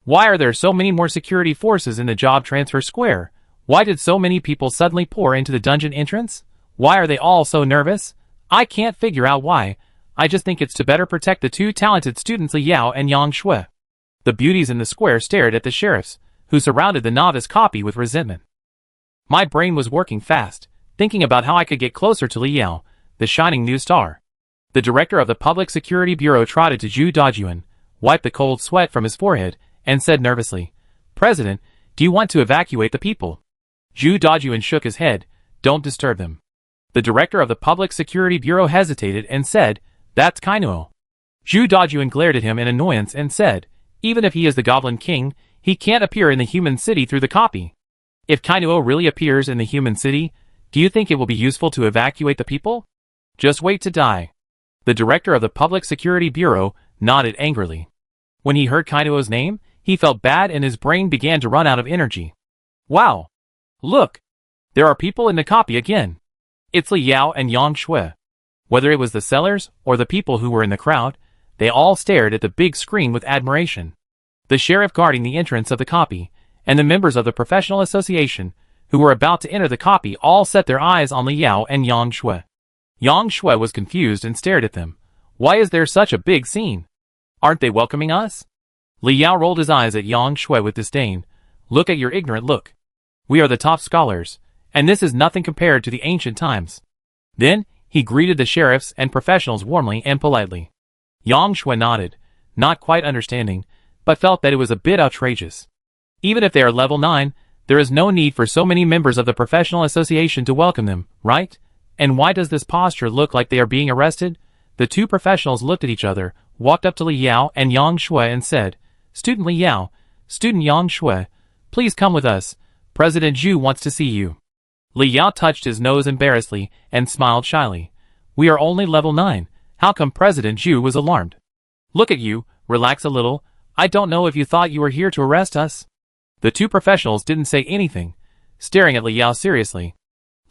Why are there so many more security forces in the job transfer square? Why did so many people suddenly pour into the dungeon entrance? Why are they all so nervous? I can't figure out why. I just think it's to better protect the 2 talented students Li Yao and Yang Shui. The beauties in the square stared at the sheriffs, who surrounded the novice copy with resentment. My brain was working fast, thinking about how I could get closer to Li Yao, the shining new star. The director of the Public Security Bureau trotted to Zhu Dajuan, wiped the cold sweat from his forehead, and said nervously, "President, do you want to evacuate the people?" Zhu Dajuan shook his head. "Don't disturb them." The director of the Public Security Bureau hesitated and said, "That's Kainouo." Zhu Dajuan glared at him in annoyance and said, "Even if he is the Goblin King, he can't appear in the human city through the copy. If Kainouo really appears in the human city, do you think it will be useful to evacuate the people? Just wait to die." The director of the Public Security Bureau nodded angrily. When he heard Kainouo's name, he felt bad and his brain began to run out of energy. Wow! Look! There are people in the copy again. It's Li Yao and Yang Shui. Whether it was the sellers or the people who were in the crowd, they all stared at the big screen with admiration. The sheriff guarding the entrance of the copy, and the members of the professional association, who were about to enter the copy, all set their eyes on Li Yao and Yang Shui. Yang Shui was confused and stared at them. Why is there such a big scene? Aren't they welcoming us? Li Yao rolled his eyes at Yang Shui with disdain. Look at your ignorant look. We are the top scholars, and this is nothing compared to the ancient times. Then, he greeted the sheriffs and professionals warmly and politely. Yang Shui nodded, not quite understanding, but felt that it was a bit outrageous. Even if they are level 9, there is no need for so many members of the professional association to welcome them, right? And why does this posture look like they are being arrested? The 2 professionals looked at each other, walked up to Li Yao and Yang Shui and said, "Student Li Yao, Student Yang Shui, please come with us. President Zhu wants to see you." Li Yao touched his nose embarrassedly and smiled shyly. "We are only level 9. How come President Zhu was alarmed? Look at you, relax a little. I don't know if you thought you were here to arrest us." The 2 professionals didn't say anything, staring at Li Yao seriously.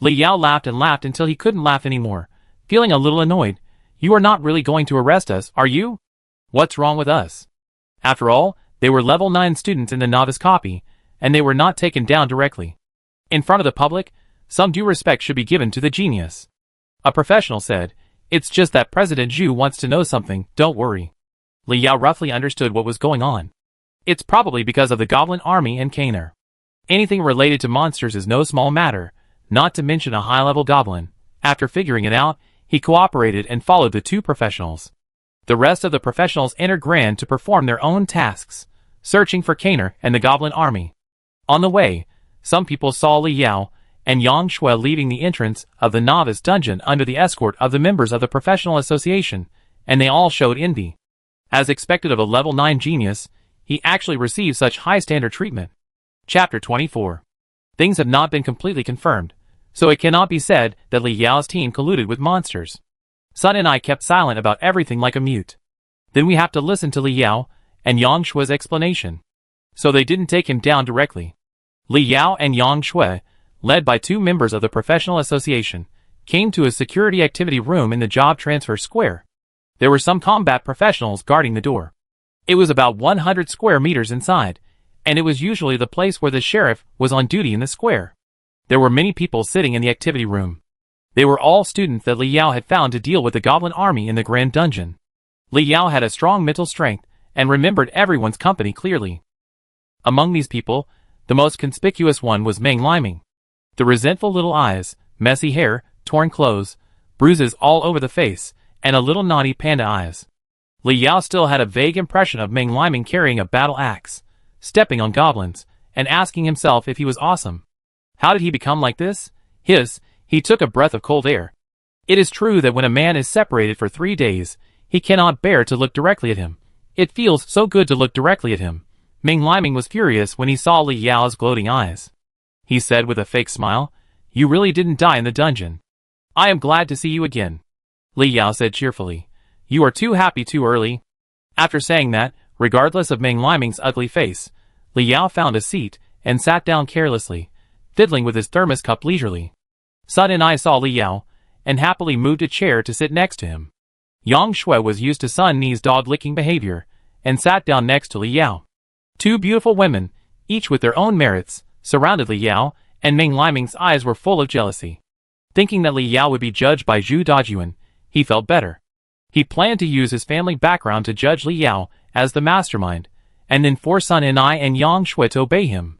Li Yao laughed and laughed until he couldn't laugh anymore, feeling a little annoyed. "You are not really going to arrest us, are you? What's wrong with us?" After all, they were level 9 students in the novice copy, and they were not taken down directly. In front of the public, some due respect should be given to the genius. A professional said, "It's just that President Zhu wants to know something, don't worry." Li Yao roughly understood what was going on. It's probably because of the Goblin Army and Kaner. Anything related to monsters is no small matter, not to mention a high-level goblin. After figuring it out, he cooperated and followed the 2 professionals. The rest of the professionals entered Grand to perform their own tasks, searching for Kaner and the Goblin Army. On the way, some people saw Li Yao and Yang Shui leaving the entrance of the novice dungeon under the escort of the members of the professional association, and they all showed envy. As expected of a level 9 genius, he actually received such high standard treatment. Chapter 24. Things have not been completely confirmed, so it cannot be said that Li Yao's team colluded with monsters. Sun and I kept silent about everything like a mute. Then we have to listen to Li Yao and Yang Shue's explanation. So they didn't take him down directly. Li Yao and Yang Shui, led by 2 members of the professional association, came to a security activity room in the job transfer square. There were some combat professionals guarding the door. It was about 100 square meters inside, and it was usually the place where the sheriff was on duty in the square. There were many people sitting in the activity room. They were all students that Li Yao had found to deal with the goblin army in the Grand Dungeon. Li Yao had a strong mental strength and remembered everyone's company clearly. Among these people, the most conspicuous one was Meng Liming. The resentful little eyes, messy hair, torn clothes, bruises all over the face, and a little naughty panda eyes. Li Yao still had a vague impression of Meng Liming carrying a battle axe, stepping on goblins, and asking himself if he was awesome. How did he become like this? He took a breath of cold air. It is true that when a man is separated for 3 days, he cannot bear to look directly at him. It feels so good to look directly at him. Meng Liming was furious when he saw Li Yao's gloating eyes. He said with a fake smile, "You really didn't die in the dungeon. I am glad to see you again." Li Yao said cheerfully, "You are too happy too early." After saying that, regardless of Meng Liming's ugly face, Li Yao found a seat and sat down carelessly, fiddling with his thermos cup leisurely. Sun and I saw Li Yao, and happily moved a chair to sit next to him. Yang Shui was used to Sun Ni's dog-licking behavior, and sat down next to Li Yao. 2 beautiful women, each with their own merits, surrounded Li Yao, and Meng Liming's eyes were full of jealousy. Thinking that Li Yao would be judged by Zhu Dajuan, he felt better. He planned to use his family background to judge Li Yao as the mastermind, and then force Sun and I and Yang Shui to obey him.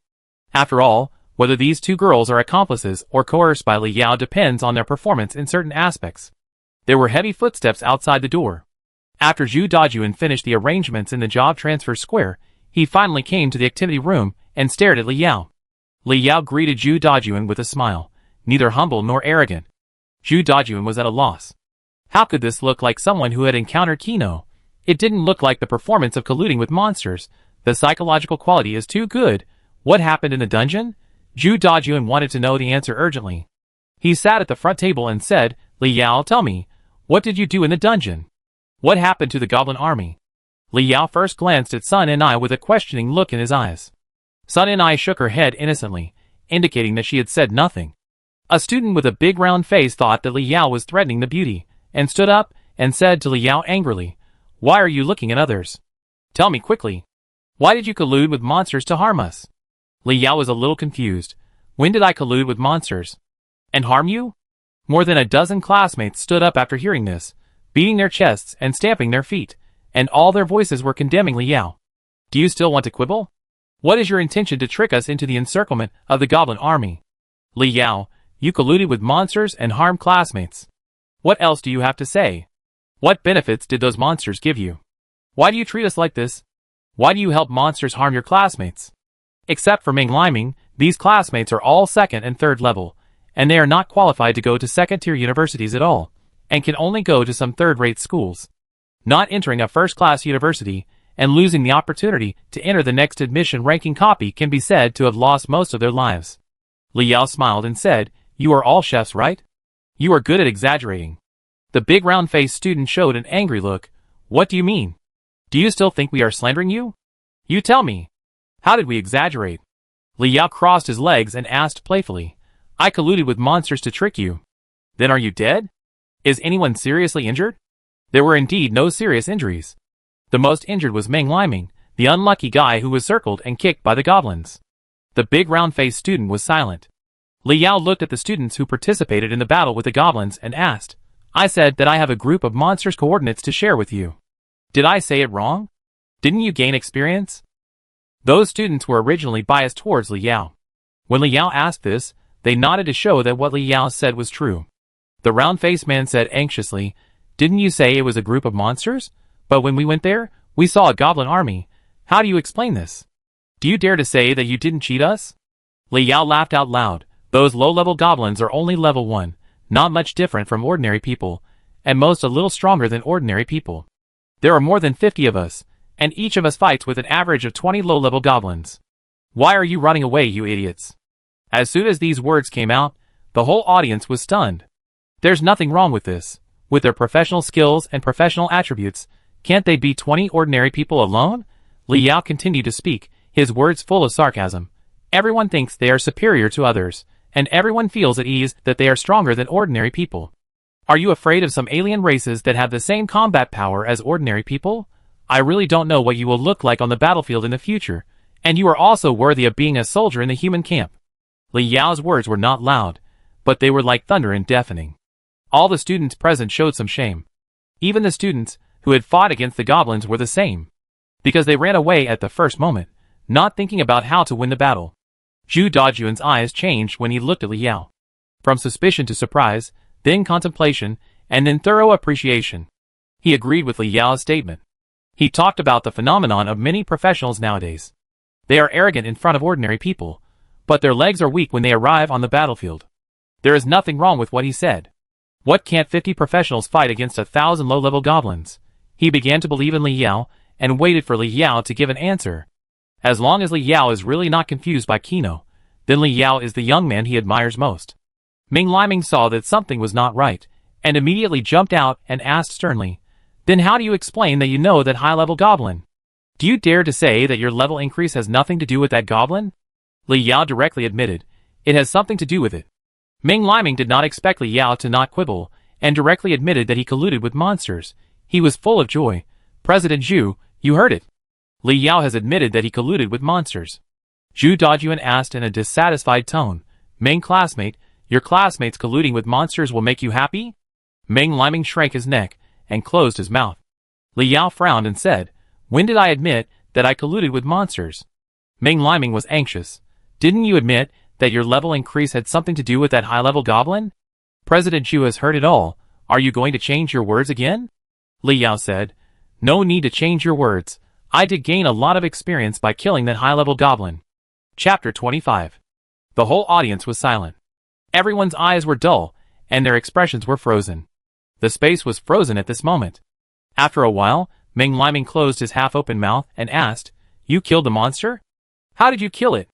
After all, whether these 2 girls are accomplices or coerced by Li Yao depends on their performance in certain aspects. There were heavy footsteps outside the door. After Zhu Dajuan finished the arrangements in the job transfer square, he finally came to the activity room and stared at Li Yao. Li Yao greeted Zhu Dajuan with a smile, neither humble nor arrogant. Zhu Dajuan was at a loss. How could this look like someone who had encountered Kino? It didn't look like the performance of colluding with monsters. The psychological quality is too good. What happened in the dungeon? Zhu Dajuan wanted to know the answer urgently. He sat at the front table and said, "Li Yao, tell me, what did you do in the dungeon? What happened to the goblin army?" Li Yao first glanced at Sun and I with a questioning look in his eyes. Sun and I shook her head innocently, indicating that she had said nothing. A student with a big round face thought that Li Yao was threatening the beauty, and stood up and said to Li Yao angrily, "Why are you looking at others? Tell me quickly. Why did you collude with monsters to harm us?" Li Yao was a little confused. When did I collude with monsters? And harm you? More than a dozen classmates stood up after hearing this, beating their chests and stamping their feet, and all their voices were condemning Li Yao. Do you still want to quibble? What is your intention to trick us into the encirclement of the goblin army? Li Yao, you colluded with monsters and harmed classmates. What else do you have to say? What benefits did those monsters give you? Why do you treat us like this? Why do you help monsters harm your classmates? Except for Meng Liming, these classmates are all 2nd and 3rd level, and they are not qualified to go to 2nd-tier universities at all, and can only go to some 3rd-rate schools. Not entering a first-class university, and losing the opportunity to enter the next admission ranking copy can be said to have lost most of their lives. Li Yao smiled and said, "You are all chefs, right? You are good at exaggerating." The big round-faced student showed an angry look. "What do you mean? Do you still think we are slandering you? You tell me. How did we exaggerate?" Li Yao crossed his legs and asked playfully, "I colluded with monsters to trick you. Then are you dead? Is anyone seriously injured?" There were indeed no serious injuries. The most injured was Meng Liming, the unlucky guy who was circled and kicked by the goblins. The big round-faced student was silent. Li Yao looked at the students who participated in the battle with the goblins and asked, "I said that I have a group of monsters' coordinates to share with you. Did I say it wrong? Didn't you gain experience?" Those students were originally biased towards Li Yao. When Li Yao asked this, they nodded to show that what Li Yao said was true. The round-faced man said anxiously, "Didn't you say it was a group of monsters? But when we went there, we saw a goblin army. How do you explain this? Do you dare to say that you didn't cheat us?" Li Yao laughed out loud. "Those low-level goblins are only level 1, not much different from ordinary people, and most a little stronger than ordinary people. There are more than 50 of us, and each of us fights with an average of 20 low-level goblins. Why are you running away, you idiots? As soon as these words came out, the whole audience was stunned. There's nothing wrong with this. With their professional skills and professional attributes, can't they beat 20 ordinary people alone? Li Yao continued to speak, his words full of sarcasm. Everyone thinks they are superior to others, and everyone feels at ease that they are stronger than ordinary people. Are you afraid of some alien races that have the same combat power as ordinary people? I really don't know what you will look like on the battlefield in the future, and you are also worthy of being a soldier in the human camp. Li Yao's words were not loud, but they were like thunder and deafening. All the students present showed some shame. Even the students who had fought against the goblins were the same, because they ran away at the first moment, not thinking about how to win the battle. Zhu Dajuan's eyes changed when he looked at Li Yao. From suspicion to surprise, then contemplation, and then thorough appreciation. He agreed with Li Yao's statement. He talked about the phenomenon of many professionals nowadays. They are arrogant in front of ordinary people, but their legs are weak when they arrive on the battlefield. There is nothing wrong with what he said. What can't 50 professionals fight against 1,000 low-level goblins? He began to believe in Li Yao, and waited for Li Yao to give an answer. As long as Li Yao is really not confused by Kino, then Li Yao is the young man he admires most. Ming Liming saw that something was not right, and immediately jumped out and asked sternly, "Then how do you explain that you know that high-level goblin? Do you dare to say that your level increase has nothing to do with that goblin?" Li Yao directly admitted, "It has something to do with it." Ming Liming did not expect Li Yao to not quibble, and directly admitted that he colluded with monsters. He was full of joy. "President Zhu, you heard it. Li Yao has admitted that he colluded with monsters." Zhu Dajuan asked in a dissatisfied tone, "Ming classmate, your classmates colluding with monsters will make you happy?" Ming Liming shrank his neck, and closed his mouth. Li Yao frowned and said, "When did I admit that I colluded with monsters?" Ming Liming was anxious. "Didn't you admit that your level increase had something to do with that high-level goblin?" "President Zhu has heard it all. Are you going to change your words again?" Li Yao said, "No need to change your words. I did gain a lot of experience by killing that high-level goblin." Chapter 25. The whole audience was silent. Everyone's eyes were dull, and their expressions were frozen. The space was frozen at this moment. After a while, Ming Liming closed his half-open mouth and asked, "You killed the monster? How did you kill it?"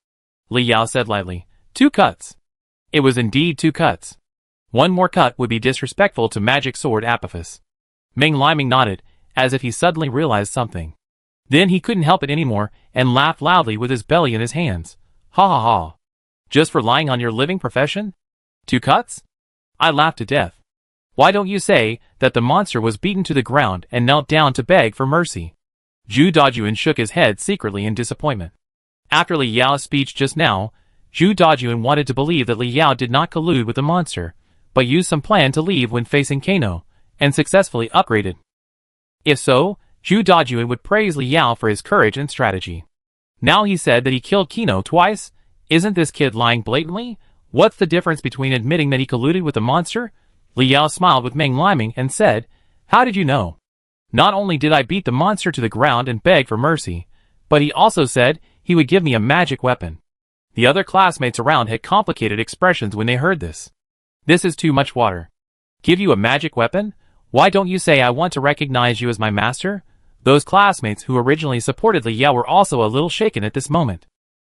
Li Yao said lightly, "2 cuts." It was indeed 2 cuts. One more cut would be disrespectful to Magic Sword Apophis. Ming Liming nodded, as if he suddenly realized something. Then he couldn't help it anymore, and laughed loudly with his belly in his hands. "Ha ha ha. Just for lying on your living profession? 2 cuts? I laughed to death. Why don't you say that the monster was beaten to the ground and knelt down to beg for mercy?" Zhu Dajuan shook his head secretly in disappointment. After Li Yao's speech just now, Zhu Dajuan wanted to believe that Li Yao did not collude with the monster, but used some plan to leave when facing Kano, and successfully upgraded. If so, Zhu Dajuan would praise Li Yao for his courage and strategy. Now he said that he killed Kino twice. Isn't this kid lying blatantly? What's the difference between admitting that he colluded with the monster? Li Yao smiled with Ming Liming and said, "How did you know? Not only did I beat the monster to the ground and beg for mercy, but he also said he would give me a magic weapon." The other classmates around had complicated expressions when they heard this. "This is too much water. Give you a magic weapon? Why don't you say I want to recognize you as my master?" Those classmates who originally supported Li Yao were also a little shaken at this moment.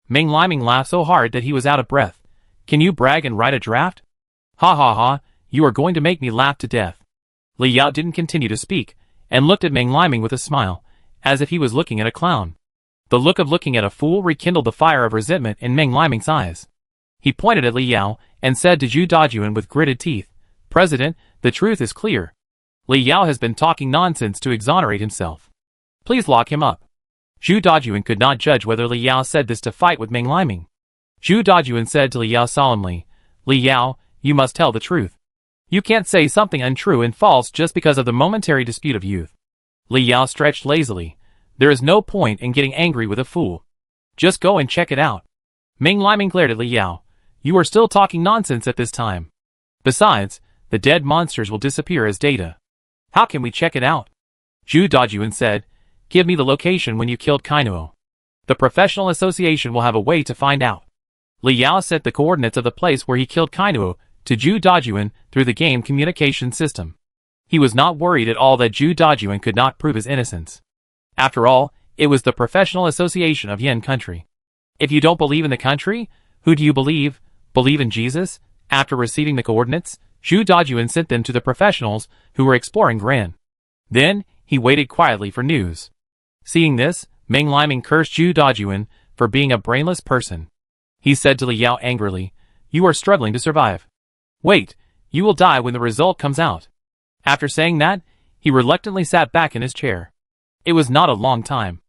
Ming Liming laughed so hard that he was out of breath. "Can you brag and write a draft? Ha ha ha, you are going to make me laugh to death." Li Yao didn't continue to speak, and looked at Ming Liming with a smile, as if he was looking at a clown. The look of looking at a fool rekindled the fire of resentment in Ming Liming's eyes. He pointed at Li Yao, and said to Zhu Dajuan with gritted teeth, "President, the truth is clear. Li Yao has been talking nonsense to exonerate himself. Please lock him up." Zhu Dajuan could not judge whether Li Yao said this to fight with Ming Liming. Zhu Dajuan said to Li Yao solemnly, "Li Yao, you must tell the truth. You can't say something untrue and false just because of the momentary dispute of youth." Li Yao stretched lazily. "There is no point in getting angry with a fool. Just go and check it out." Ming Liming glared at Li Yao. "You are still talking nonsense at this time. Besides, the dead monsters will disappear as data. How can we check it out?" Zhu Dajuan said, "Give me the location when you killed Kainuo. The professional association will have a way to find out." Li Yao sent the coordinates of the place where he killed Kainuo to Zhu Dajuan through the game communication system. He was not worried at all that Zhu Dajuan could not prove his innocence. After all, it was the professional association of Yen country. "If you don't believe in the country, who do you believe?" believe in Jesus? After receiving the coordinates, Zhu Dajuan sent them to the professionals who were exploring Gran. Then, he waited quietly for news. Seeing this, Meng Liming cursed Zhu Dajuan for being a brainless person. He said to Li Yao angrily, "You are struggling to survive. Wait, you will die when the result comes out." After saying that, he reluctantly sat back in his chair. It was not a long time.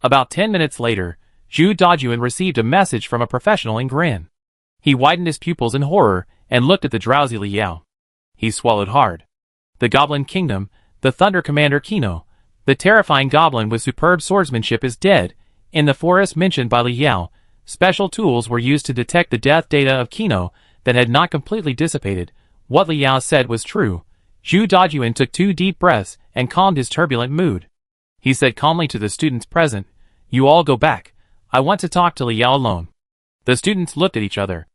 About 10 minutes later, Zhu Dajuan received a message from a professional in Gran. He widened his pupils in horror and looked at the drowsy Li Yao. He swallowed hard. The Goblin Kingdom, the Thunder Commander Kino, the terrifying goblin with superb swordsmanship is dead. In the forest mentioned by Li Yao, special tools were used to detect the death data of Kino that had not completely dissipated. What Li Yao said was true. Zhu Dajuan took 2 deep breaths and calmed his turbulent mood. He said calmly to the students present, "You all go back. I want to talk to Li Yao alone." The students looked at each other.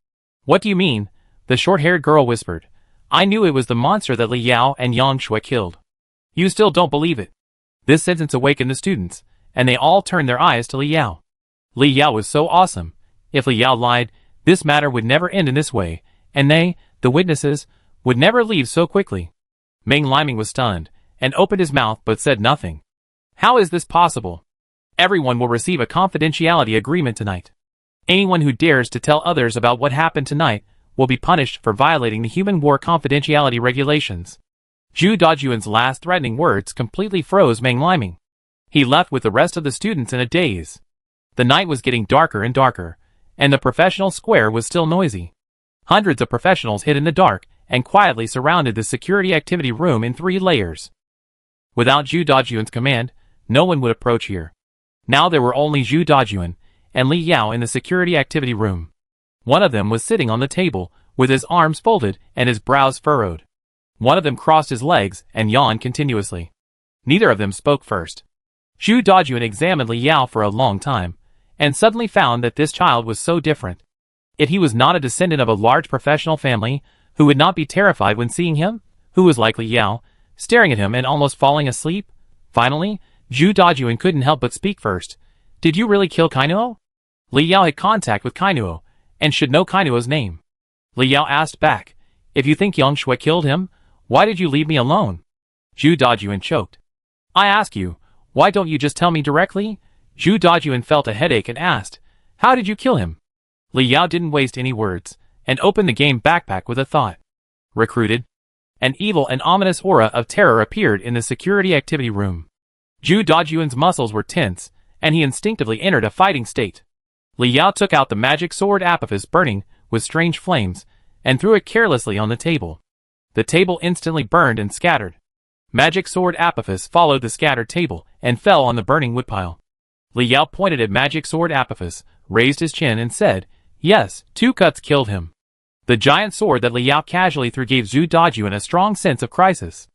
"What do you mean?" the short-haired girl whispered. "I knew it was the monster that Li Yao and Yang Shui killed." "You still don't believe it?" This sentence awakened the students, and they all turned their eyes to Li Yao. Li Yao was so awesome. If Li Yao lied, this matter would never end in this way, and they, the witnesses, would never leave so quickly. Meng Liming was stunned, and opened his mouth but said nothing. "How is this possible? Everyone will receive a confidentiality agreement tonight. Anyone who dares to tell others about what happened tonight will be punished for violating the human war confidentiality regulations." Zhu Dajuan's last threatening words completely froze Meng Liming. He left with the rest of the students in a daze. The night was getting darker and darker, and the professional square was still noisy. Hundreds of professionals hid in the dark and quietly surrounded the security activity room in 3 layers. Without Zhu Dajuan's command, no one would approach here. Now there were only Zhu Dajuan and Li Yao in the security activity room. One of them was sitting on the table, with his arms folded and his brows furrowed. One of them crossed his legs and yawned continuously. Neither of them spoke first. Zhu Dajuan examined Li Yao for a long time, and suddenly found that this child was so different. If he was not a descendant of a large professional family, who would not be terrified when seeing him? Who was like Li Yao, staring at him and almost falling asleep? Finally, Zhu Dajuan couldn't help but speak first. "Did you really kill Kainuo?" Li Yao had contact with Kainuo, and should know Kainuo's name. Li Yao asked back, "If you think Yang Shui killed him, why did you leave me alone?" Zhu Dajuan choked. "I ask you, why don't you just tell me directly?" Zhu Dajuan felt a headache and asked, "How did you kill him?" Li Yao didn't waste any words, and opened the game backpack with a thought. Recruited. An evil and ominous aura of terror appeared in the security activity room. Zhu Dajuan's muscles were tense, and he instinctively entered a fighting state. Li Yao took out the magic sword Apophis burning with strange flames, and threw it carelessly on the table. The table instantly burned and scattered. Magic sword Apophis followed the scattered table, and fell on the burning woodpile. Li Yao pointed at magic sword Apophis, raised his chin and said, "Yes, 2 cuts killed him." The giant sword that Li Yao casually threw gave Zhu Dajuan a strong sense of crisis.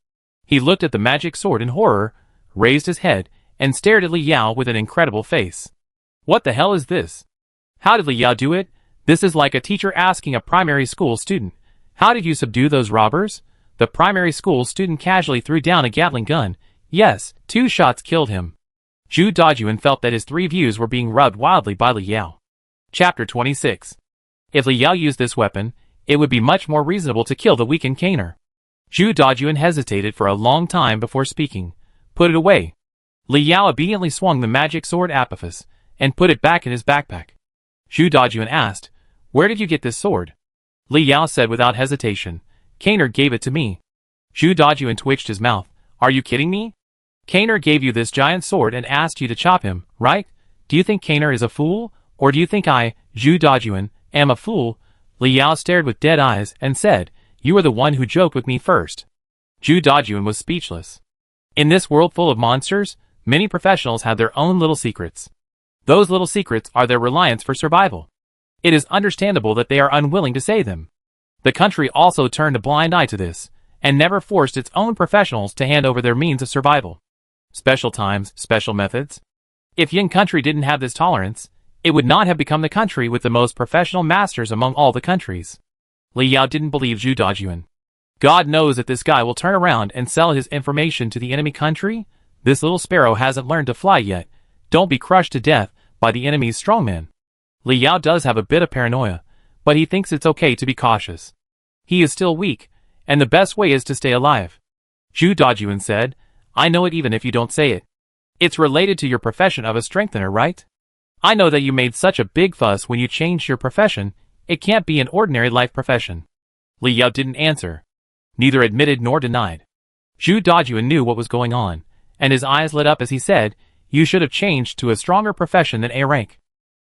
He looked at the magic sword in horror, raised his head, and stared at Li Yao with an incredible face. "What the hell is this? How did Li Yao do it? This is like a teacher asking a primary school student, 'How did you subdue those robbers?' The primary school student casually threw down a Gatling gun. Yes, 2 shots killed him." Zhu Dajuan felt that his 3 views were being rubbed wildly by Li Yao. Chapter 26. If Li Yao used this weapon, it would be much more reasonable to kill the weakened Kainer. Zhu Dajuan hesitated for a long time before speaking. "Put it away." Li Yao obediently swung the magic sword Apophis, and put it back in his backpack. Zhu Dajuan asked, "Where did you get this sword?" Li Yao said without hesitation, "Kainer gave it to me." Zhu Dajuan twitched his mouth. "Are you kidding me? Kainer gave you this giant sword and asked you to chop him, right? Do you think Kainer is a fool? Or do you think I, Zhu Dajuan, am a fool?" Li Yao stared with dead eyes and said, "You are the one who joked with me first." Zhu Dajuan was speechless. In this world full of monsters, many professionals have their own little secrets. Those little secrets are their reliance for survival. It is understandable that they are unwilling to say them. The country also turned a blind eye to this, and never forced its own professionals to hand over their means of survival. Special times, special methods. If Yin country didn't have this tolerance, it would not have become the country with the most professional masters among all the countries. Li Yao didn't believe Zhu Dajuan. God knows that this guy will turn around and sell his information to the enemy country. This little sparrow hasn't learned to fly yet. Don't be crushed to death by the enemy's strongman. Li Yao does have a bit of paranoia, but he thinks it's okay to be cautious. He is still weak, and the best way is to stay alive. Zhu Dajuan said, I know it even if you don't say it. It's related to your profession of a strengthener, right? I know that you made such a big fuss when you changed your profession, it can't be an ordinary life profession. Li Yao didn't answer. Neither admitted nor denied. Zhu Dajuan knew what was going on, and his eyes lit up as he said, you should have changed to a stronger profession than A rank.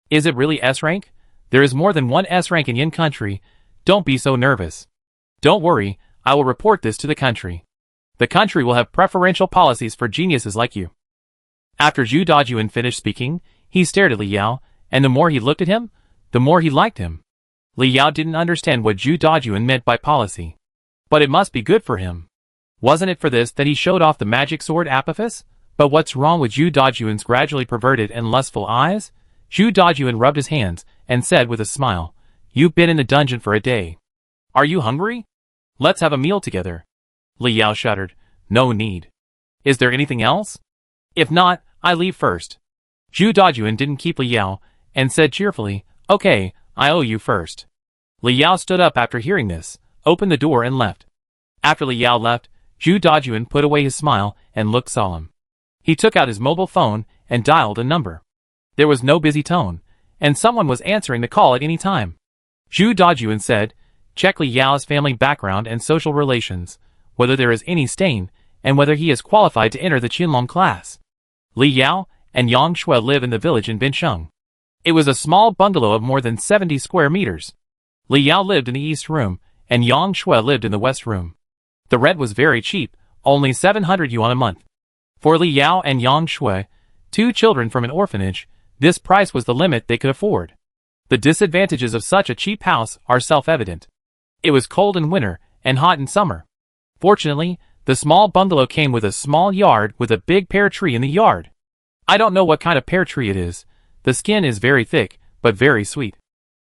Is it really S rank? There is more than one S rank in Yin country. Don't be so nervous. Don't worry, I will report this to the country. The country will have preferential policies for geniuses like you. After Zhu Dajuan finished speaking, he stared at Li Yao, and the more he looked at him, the more he liked him. Li Yao didn't understand what Zhu Dajuan meant by policy. But it must be good for him. Wasn't it for this that he showed off the magic sword Apophis? But what's wrong with Zhu Dajuan's gradually perverted and lustful eyes? Zhu Dajuan rubbed his hands and said with a smile, You've been in the dungeon for a day. Are you hungry? Let's have a meal together. Li Yao shuddered. No need. Is there anything else? If not, I leave first. Zhu Dajuan didn't keep Li Yao, and said cheerfully, Okay, I owe you first. Li Yao stood up after hearing this, opened the door and left. After Li Yao left, Zhu Dajuan put away his smile and looked solemn. He took out his mobile phone and dialed a number. There was no busy tone, and someone was answering the call at any time. Zhu Dajuan said, Check Li Yao's family background and social relations, whether there is any stain, and whether he is qualified to enter the Qianlong class. Li Yao and Yang Shui live in the village in Binsheng. It was a small bungalow of more than 70 square meters. Li Yao lived in the east room, and Yang Shui lived in the west room. The rent was very cheap, only 700 yuan a month. For Li Yao and Yang Shui, two children from an orphanage, this price was the limit they could afford. The disadvantages of such a cheap house are self-evident. It was cold in winter and hot in summer. Fortunately, the small bungalow came with a small yard with a big pear tree in the yard. I don't know what kind of pear tree it is. The skin is very thick, but very sweet.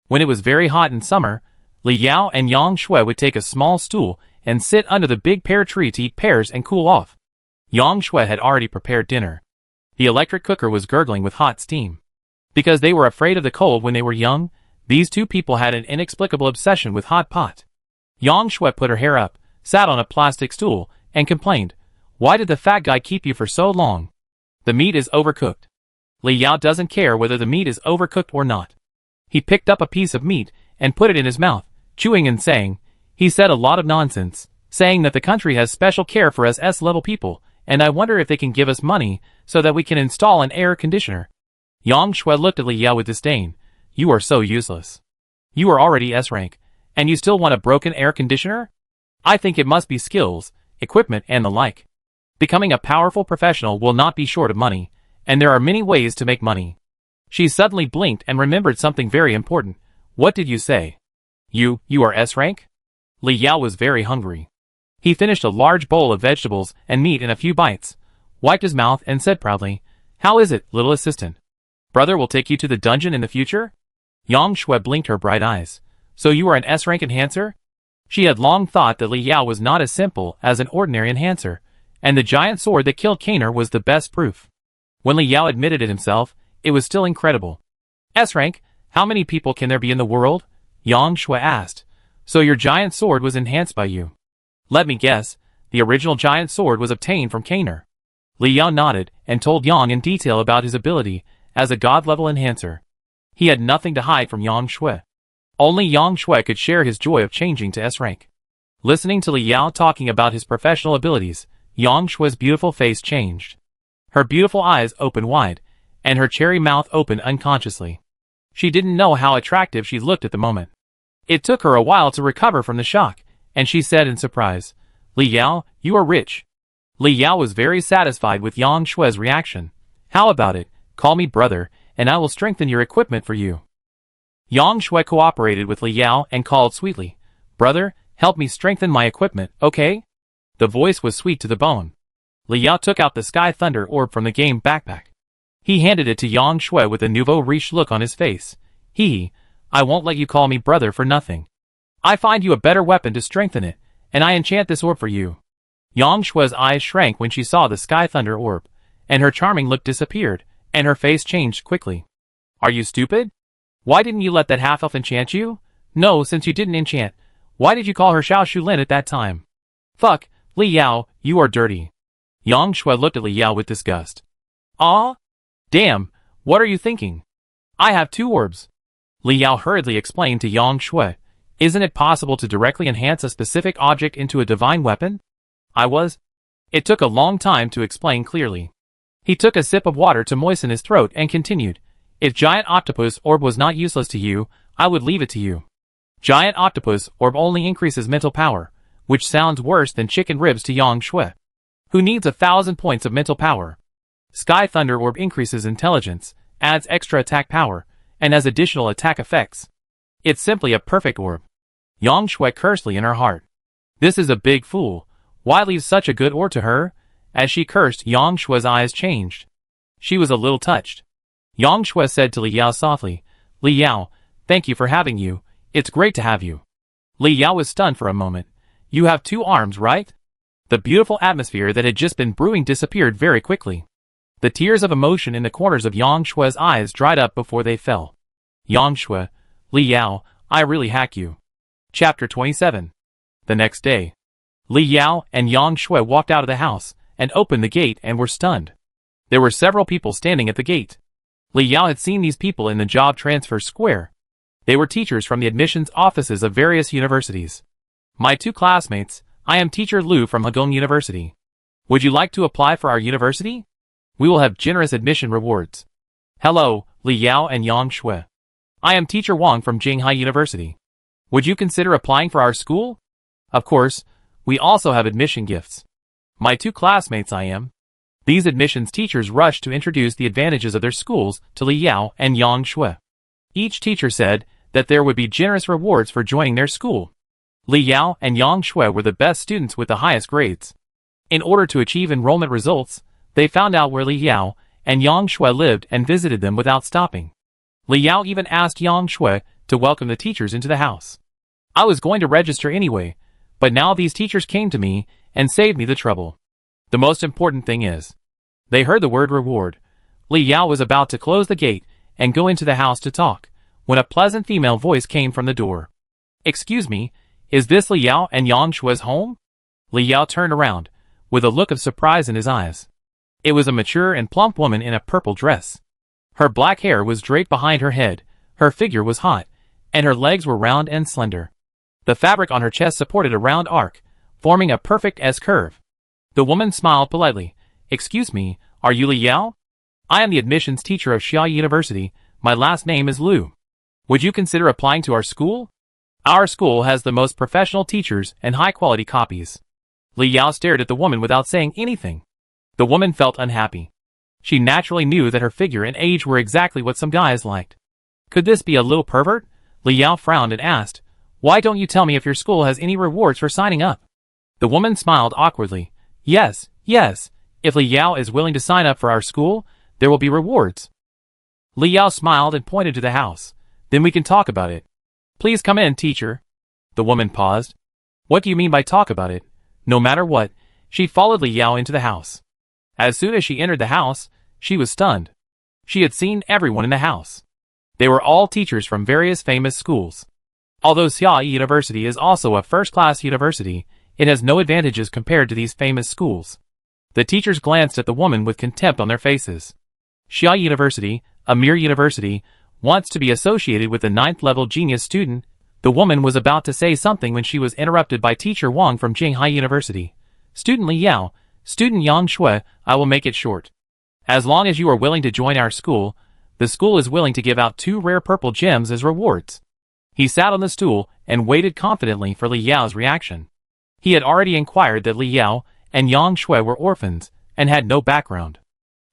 When it was very hot in summer, Li Yao and Yang Shui would take a small stool and sit under the big pear tree to eat pears and cool off. Yang Shui had already prepared dinner. The electric cooker was gurgling with hot steam. Because they were afraid of the cold when they were young, these two people had an inexplicable obsession with hot pot. Yang Shui put her hair up, sat on a plastic stool, and complained, Why did the fat guy keep you for so long? The meat is overcooked. Li Yao doesn't care whether the meat is overcooked or not. He picked up a piece of meat and put it in his mouth, chewing and saying, He said a lot of nonsense, saying that the country has special care for us S-level people, and I wonder if they can give us money so that we can install an air conditioner. Yang Shui looked at Li Yao with disdain. You are so useless. You are already S rank, and you still want a broken air conditioner? I think it must be skills, equipment and the like. Becoming a powerful professional will not be short of money, and there are many ways to make money. She suddenly blinked and remembered something very important. What did you say? You are S rank? Li Yao was very hungry. He finished a large bowl of vegetables and meat in a few bites, wiped his mouth and said proudly, How is it, little assistant? Brother will take you to the dungeon in the future? Yang Shui blinked her bright eyes. So you are an S-rank enhancer? She had long thought that Li Yao was not as simple as an ordinary enhancer, and the giant sword that killed Kainer was the best proof. When Li Yao admitted it himself, it was still incredible. S-rank, how many people can there be in the world? Yang Shui asked. So your giant sword was enhanced by you. Let me guess, the original giant sword was obtained from Kainer. Li Yao nodded and told Yang in detail about his ability as a god-level enhancer. He had nothing to hide from Yang Shui. Only Yang Shui could share his joy of changing to S-rank. Listening to Li Yao talking about his professional abilities, Yang Shui's beautiful face changed. Her beautiful eyes opened wide, and her cherry mouth opened unconsciously. She didn't know how attractive she looked at the moment. It took her a while to recover from the shock, and she said in surprise, Li Yao, you are rich. Li Yao was very satisfied with Yang Shui's reaction. How about it? Call me brother, and I will strengthen your equipment for you. Yang Shui cooperated with Li Yao and called sweetly, Brother, help me strengthen my equipment, okay? The voice was sweet to the bone. Li Yao took out the Sky Thunder orb from the game backpack. He handed it to Yang Shui with a nouveau riche look on his face. I won't let you call me brother for nothing. I find you a better weapon to strengthen it, and I enchant this orb for you. Yang Shui's eyes shrank when she saw the Sky Thunder orb, and her charming look disappeared, and her face changed quickly. Are you stupid? Why didn't you let that half-elf enchant you? No, since you didn't enchant, why did you call her Xiao Shulin at that time? Fuck, Li Yao, you are dirty. Yang Shui looked at Li Yao with disgust. Ah? Damn, what are you thinking? I have 2 orbs. Li Yao hurriedly explained to Yang Shui. Isn't it possible to directly enhance a specific object into a divine weapon? It took a long time to explain clearly. He took a sip of water to moisten his throat and continued. If Giant Octopus Orb was not useless to you, I would leave it to you. Giant Octopus Orb only increases mental power, which sounds worse than chicken ribs to Yang Shui, who needs 1,000 points of mental power. Sky Thunder Orb increases intelligence, adds extra attack power, and has additional attack effects. It's simply a perfect orb. Yang Shui cursed in her heart. This is a big fool. Why leave such a good orb to her? As she cursed, Yang Shui's eyes changed. She was a little touched. Yang Shui said to Li Yao softly, Li Yao, thank you for having you. It's great to have you. Li Yao was stunned for a moment. You have 2 arms, right? The beautiful atmosphere that had just been brewing disappeared very quickly. The tears of emotion in the corners of Yang Shui's eyes dried up before they fell. Yang Shui, Li Yao, I really hack you. Chapter 27. The next day, Li Yao and Yang Shui walked out of the house and opened the gate and were stunned. There were several people standing at the gate. Li Yao had seen these people in the job transfer square. They were teachers from the admissions offices of various universities. My 2 classmates, I am teacher Lu from Hagong University. Would you like to apply for our university? We will have generous admission rewards. Hello, Li Yao and Yang Shui. I am teacher Wang from Jinghai University. Would you consider applying for our school? Of course, we also have admission gifts. My 2 classmates I am. These admissions teachers rushed to introduce the advantages of their schools to Li Yao and Yang Shui. Each teacher said that there would be generous rewards for joining their school. Li Yao and Yang Shui were the best students with the highest grades. In order to achieve enrollment results, they found out where Li Yao and Yang Shui lived and visited them without stopping. Li Yao even asked Yang Shui to welcome the teachers into the house. I was going to register anyway, but now these teachers came to me and saved me the trouble. The most important thing is, they heard the word reward. Li Yao was about to close the gate and go into the house to talk, when a pleasant female voice came from the door. Excuse me, is this Li Yao and Yang Shui's home? Li Yao turned around, with a look of surprise in his eyes. It was a mature and plump woman in a purple dress. Her black hair was draped behind her head, her figure was hot, and her legs were round and slender. The fabric on her chest supported a round arc, forming a perfect S-curve. The woman smiled politely. Excuse me, are you Li Yao? I am the admissions teacher of Xia University. My last name is Lu. Would you consider applying to our school? Our school has the most professional teachers and high-quality copies. Li Yao stared at the woman without saying anything. The woman felt unhappy. She naturally knew that her figure and age were exactly what some guys liked. Could this be a little pervert? Li Yao frowned and asked, Why don't you tell me if your school has any rewards for signing up? The woman smiled awkwardly. Yes. If Li Yao is willing to sign up for our school, there will be rewards. Li Yao smiled and pointed to the house. Then we can talk about it. Please come in, teacher. The woman paused. What do you mean by talk about it? No matter what, she followed Li Yao into the house. As soon as she entered the house, she was stunned. She had seen everyone in the house. They were all teachers from various famous schools. Although Xia University is also a first-class university, it has no advantages compared to these famous schools. The teachers glanced at the woman with contempt on their faces. Xia University, a mere university, wants to be associated with the 9th-level genius student. The woman was about to say something when she was interrupted by teacher Wang from Jinghai University. Student Li Yao, student Yang Shui, I will make it short. As long as you are willing to join our school, the school is willing to give out 2 rare purple gems as rewards. He sat on the stool and waited confidently for Li Yao's reaction. He had already inquired that Li Yao and Yang Shui were orphans and had no background.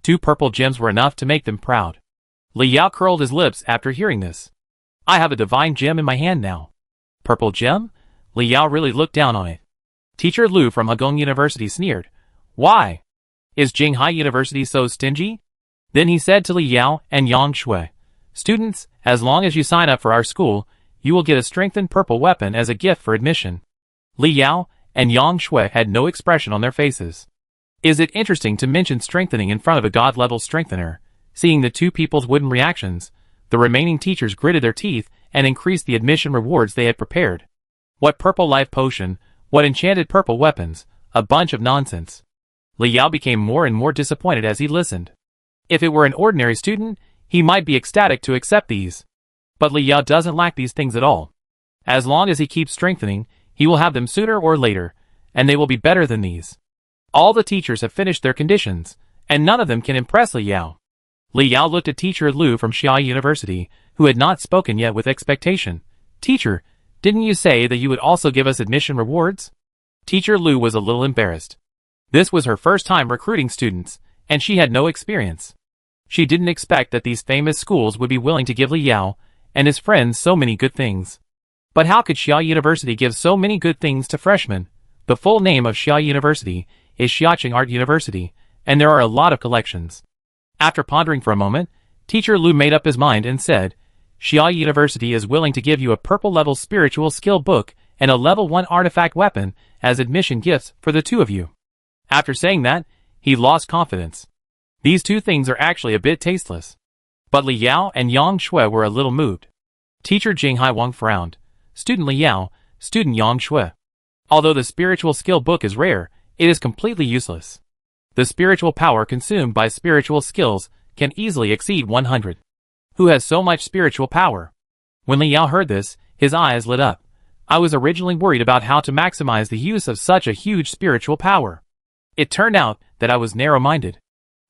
2 purple gems were enough to make them proud. Li Yao curled his lips after hearing this. I have a divine gem in my hand now. Purple gem? Li Yao really looked down on it. Teacher Lu from Hagong University sneered. Why? Is Jinghai University so stingy? Then he said to Li Yao and Yang Shui, Students, as long as you sign up for our school, you will get a strengthened purple weapon as a gift for admission. Li Yao and Yang Shui had no expression on their faces. Is it interesting to mention strengthening in front of a god-level strengthener? Seeing the 2 people's wooden reactions, the remaining teachers gritted their teeth and increased the admission rewards they had prepared. What purple life potion, what enchanted purple weapons, a bunch of nonsense. Li Yao became more and more disappointed as he listened. If it were an ordinary student, he might be ecstatic to accept these. But Li Yao doesn't lack these things at all. As long as he keeps strengthening, he will have them sooner or later, and they will be better than these. All the teachers have finished their conditions, and none of them can impress Li Yao. Li Yao looked at Teacher Lu from Xiaoyi University, who had not spoken yet, with expectation. Teacher, didn't you say that you would also give us admission rewards? Teacher Lu was a little embarrassed. This was her first time recruiting students, and she had no experience. She didn't expect that these famous schools would be willing to give Li Yao and his friends so many good things. But how could Xiaoyi University give so many good things to freshmen? The full name of Xiaoyi University is Xiaoqing Art University, and there are a lot of collections. After pondering for a moment, Teacher Lu made up his mind and said, Xiaoyi University is willing to give you a purple level spiritual skill book and a level 1 artifact weapon as admission gifts for the two of you. After saying that, he lost confidence. These two things are actually a bit tasteless. But Li Yao and Yang Shui were a little moved. Teacher Jing Haiwang frowned. Student Li Yao, student Yang Shui. Although the spiritual skill book is rare, it is completely useless. The spiritual power consumed by spiritual skills can easily exceed 100. Who has so much spiritual power? When Li Yao heard this, his eyes lit up. I was originally worried about how to maximize the use of such a huge spiritual power. It turned out that I was narrow-minded.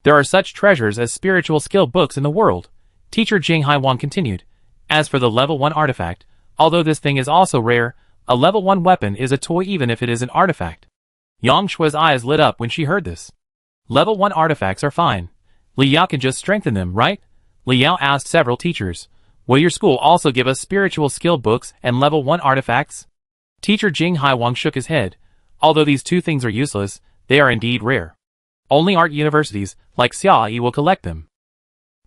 There are such treasures as spiritual skill books in the world, Teacher Jing Haiwang continued. As for the level 1 artifact, although this thing is also rare, a level 1 weapon is a toy even if it is an artifact. Yang Shui's eyes lit up when she heard this. Level 1 artifacts are fine. Li Yao can just strengthen them, right? Li Yao asked several teachers. Will your school also give us spiritual skill books and level 1 artifacts? Teacher Jing Haiwang shook his head. Although these two things are useless, they are indeed rare. Only art universities, like Xiaoyi, will collect them.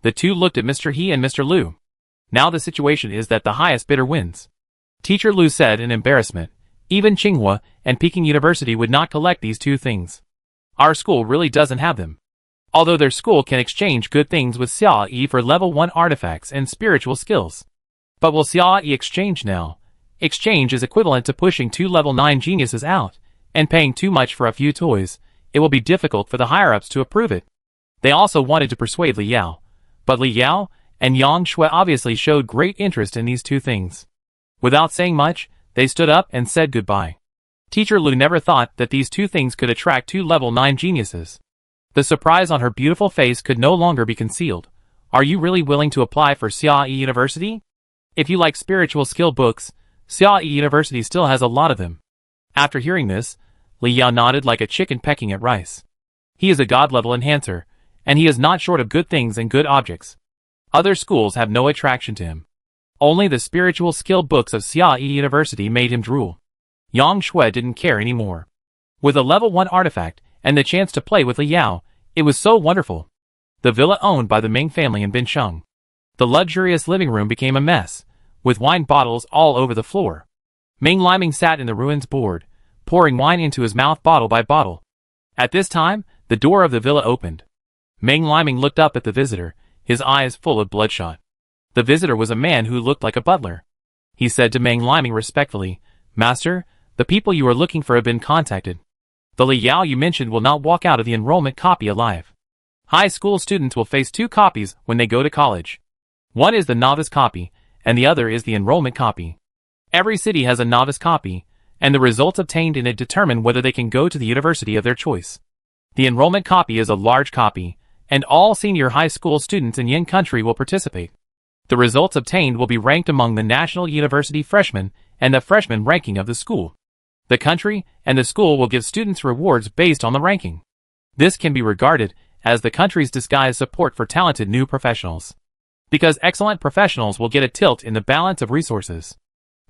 The two looked at Mr. He and Mr. Lu. Now the situation is that the highest bidder wins. Teacher Lu said in embarrassment. Even Tsinghua and Peking University would not collect these two things. Our school really doesn't have them. Although their school can exchange good things with Xiaoyi for level 1 artifacts and spiritual skills. But will Xiaoyi exchange now? Exchange is equivalent to pushing 2 level 9 geniuses out, and paying too much for a few toys. It will be difficult for the higher-ups to approve it. They also wanted to persuade Li Yao. But Li Yao and Yang Shui obviously showed great interest in these two things. Without saying much, they stood up and said goodbye. Teacher Lu never thought that these two things could attract 2 level 9 geniuses. The surprise on her beautiful face could no longer be concealed. Are you really willing to apply for Xiaoyi University? If you like spiritual skill books, Xiaoyi University still has a lot of them. After hearing this, Li Yao nodded like a chicken pecking at rice. He is a god-level enhancer, and he is not short of good things and good objects. Other schools have no attraction to him. Only the spiritual skill books of Xiaoyi University made him drool. Yang Shui didn't care anymore. With a level 1 artifact, and the chance to play with Li Yao, it was so wonderful. The villa owned by the Ming family in Bincheng. The luxurious living room became a mess, with wine bottles all over the floor. Ming Liming sat in the ruins bored, pouring wine into his mouth bottle by bottle. At this time, the door of the villa opened. Ming Liming looked up at the visitor, his eyes full of bloodshot. The visitor was a man who looked like a butler. He said to Ming Liming respectfully, Master, the people you are looking for have been contacted. The Li Yao you mentioned will not walk out of the enrollment copy alive. High school students will face 2 copies when they go to college. One is the novice copy, and the other is the enrollment copy. Every city has a novice copy, and the results obtained in it determine whether they can go to the university of their choice. The enrollment copy is a large copy, and all senior high school students in Yin country will participate. The results obtained will be ranked among the national university freshmen and the freshman ranking of the school. The country and the school will give students rewards based on the ranking. This can be regarded as the country's disguised support for talented new professionals. Because excellent professionals will get a tilt in the balance of resources.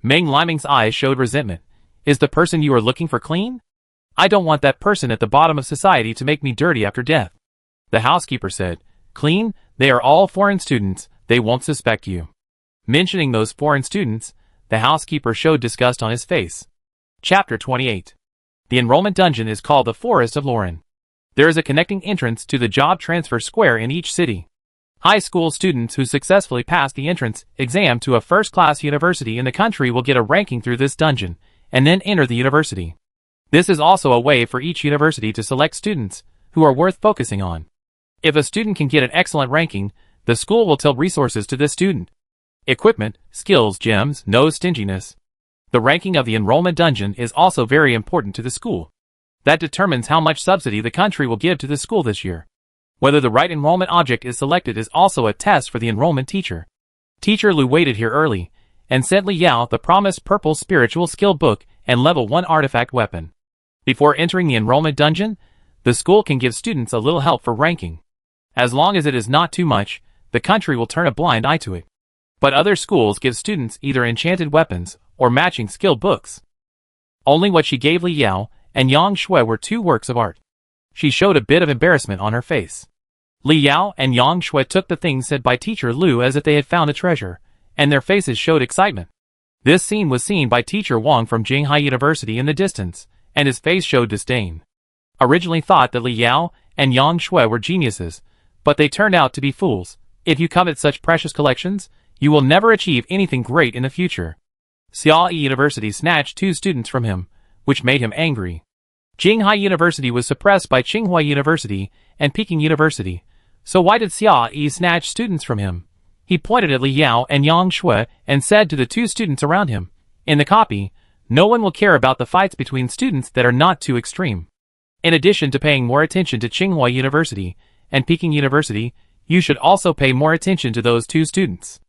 Ming Liming's eyes showed resentment. Is the person you are looking for clean? I don't want that person at the bottom of society to make me dirty after death. The housekeeper said, Clean, they are all foreign students, they won't suspect you. Mentioning those foreign students, the housekeeper showed disgust on his face. Chapter 28. The enrollment dungeon is called the Forest of Lauren. There is a connecting entrance to the job transfer square in each city. High school students who successfully pass the entrance exam to a first-class university in the country will get a ranking through this dungeon, and then enter the university. This is also a way for each university to select students who are worth focusing on. If a student can get an excellent ranking, the school will tilt resources to this student. Equipment, skills, gems, no stinginess. The ranking of the enrollment dungeon is also very important to the school. That determines how much subsidy the country will give to the school this year. Whether the right enrollment object is selected is also a test for the enrollment teacher. Teacher Lu waited here early, and sent Li Yao the promised purple spiritual skill book and level 1 artifact weapon. Before entering the enrollment dungeon, the school can give students a little help for ranking. As long as it is not too much, the country will turn a blind eye to it. But other schools give students either enchanted weapons or matching skill books. Only what she gave Li Yao and Yang Shui were 2 works of art. She showed a bit of embarrassment on her face. Li Yao and Yang Shui took the things said by Teacher Lu as if they had found a treasure, and their faces showed excitement. This scene was seen by Teacher Wang from Jinghai University in the distance, and his face showed disdain. Originally thought that Li Yao and Yang Shui were geniuses, but they turned out to be fools. If you covet such precious collections, you will never achieve anything great in the future. Xiaoyi University snatched 2 students from him, which made him angry. Jinghai University was suppressed by Tsinghua University and Peking University, so why did Xiaoyi snatch students from him? He pointed at Li Yao and Yang Shui and said to the 2 students around him, "In the copy, no one will care about the fights between students that are not too extreme. In addition to paying more attention to Tsinghua University and Peking University, you should also pay more attention to those 2 students."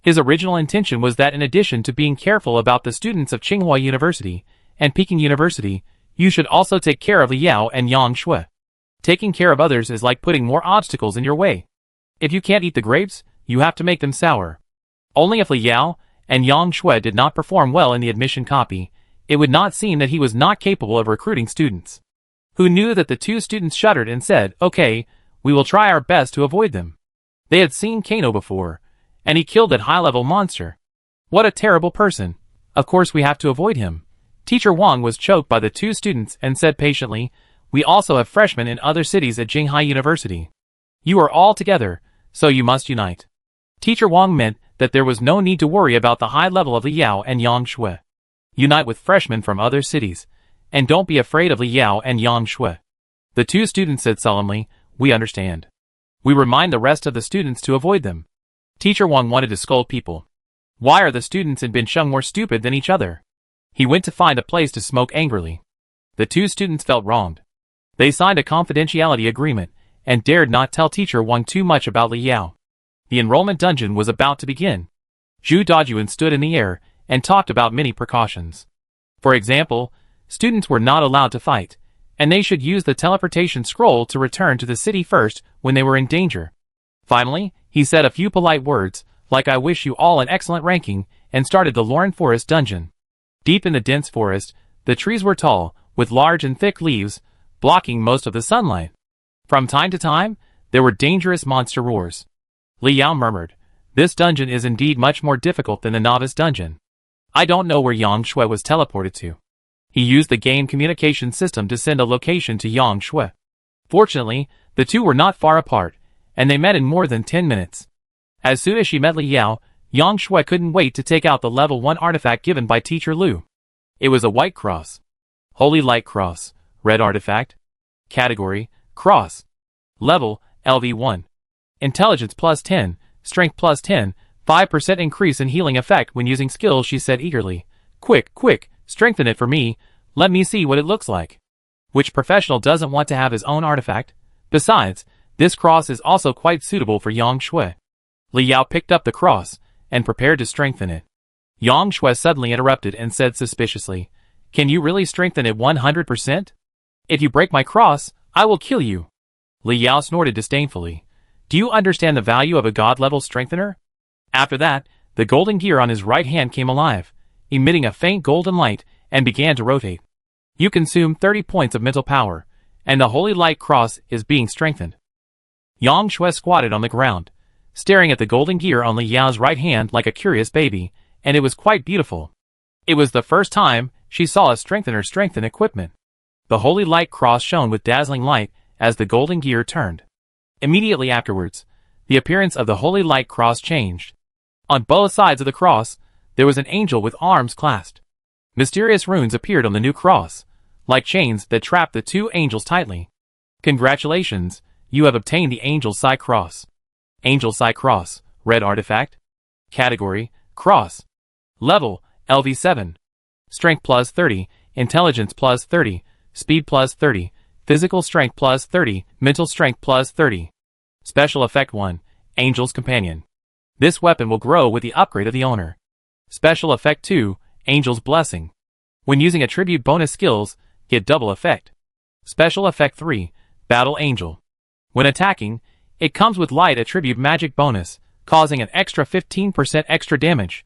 His original intention was that in addition to being careful about the students of Tsinghua University and Peking University, you should also take care of Li Yao and Yang Shui. Taking care of others is like putting more obstacles in your way. If you can't eat the grapes, you have to make them sour. Only if Li Yao and Yang Shui did not perform well in the admission copy, it would not seem that he was not capable of recruiting students. Who knew that the 2 students shuddered and said, "Okay, we will try our best to avoid them." They had seen Kano before, and he killed that high-level monster. What a terrible person. Of course we have to avoid him. Teacher Wang was choked by the 2 students and said patiently, "We also have freshmen in other cities at Jinghai University. You are all together, so you must unite." Teacher Wang meant that there was no need to worry about the high level of Li Yao and Yang Shui. Unite with freshmen from other cities, and don't be afraid of Li Yao and Yang Shui. The 2 students said solemnly, "We understand. We remind the rest of the students to avoid them." Teacher Wang wanted to scold people. Why are the students in Binsheng more stupid than each other? He went to find a place to smoke angrily. The 2 students felt wronged. They signed a confidentiality agreement, and dared not tell Teacher Wang too much about Li Yao. The enrollment dungeon was about to begin. Zhu Dajuan stood in the air, and talked about many precautions. For example, students were not allowed to fight, and they should use the teleportation scroll to return to the city first when they were in danger. Finally, he said a few polite words, like "I wish you all an excellent ranking," and started the Lauren Forest dungeon. Deep in the dense forest, the trees were tall, with large and thick leaves, blocking most of the sunlight. From time to time, there were dangerous monster roars. Li Yao murmured, "This dungeon is indeed much more difficult than the novice dungeon. I don't know where Yang Shui was teleported to." He used the game communication system to send a location to Yang Shui. Fortunately, the 2 were not far apart, and they met in more than 10 minutes. As soon as she met Li Yao, Yang Shui couldn't wait to take out the level 1 artifact given by Teacher Lu. It was a white cross. Holy Light Cross, red artifact. Category, Cross. Level, LV1. Intelligence plus 10, Strength plus 10, 5% increase in healing effect when using skills, she said eagerly. Quick, quick, strengthen it for me, let me see what it looks like." Which professional doesn't want to have his own artifact? Besides, this cross is also quite suitable for Yang Shui. Li Yao picked up the cross, and prepared to strengthen it. Yang Shui suddenly interrupted and said suspiciously, "Can you really strengthen it 100%? If you break my cross, I will kill you." Li Yao snorted disdainfully. "Do you understand the value of a god-level strengthener?" After that, the golden gear on his right hand came alive, emitting a faint golden light, and began to rotate. You consume 30 points of mental power, and the Holy Light Cross is being strengthened. Yang Shui squatted on the ground, staring at the golden gear on Li Yao's right hand like a curious baby, and it was quite beautiful. It was the first time she saw a strengthener strengthen equipment. The Holy Light Cross shone with dazzling light as the golden gear turned. Immediately afterwards, the appearance of the holy light cross changed. On both sides of the cross, there was an angel with arms clasped. Mysterious runes appeared on the new cross, like chains that trapped the two angels tightly. Congratulations, you have obtained the Angel Psi Cross. Angel Psi Cross, red artifact. Category, Cross. Level, LV7. Strength plus 30, Intelligence plus 30, Speed plus 30, Physical Strength plus 30, Mental Strength plus 30. Special Effect 1, Angel's Companion. This weapon will grow with the upgrade of the owner. Special Effect 2, Angel's Blessing. When using attribute bonus skills, get double effect. Special Effect 3, Battle Angel. When attacking, it comes with light attribute magic bonus, causing an extra 15% extra damage.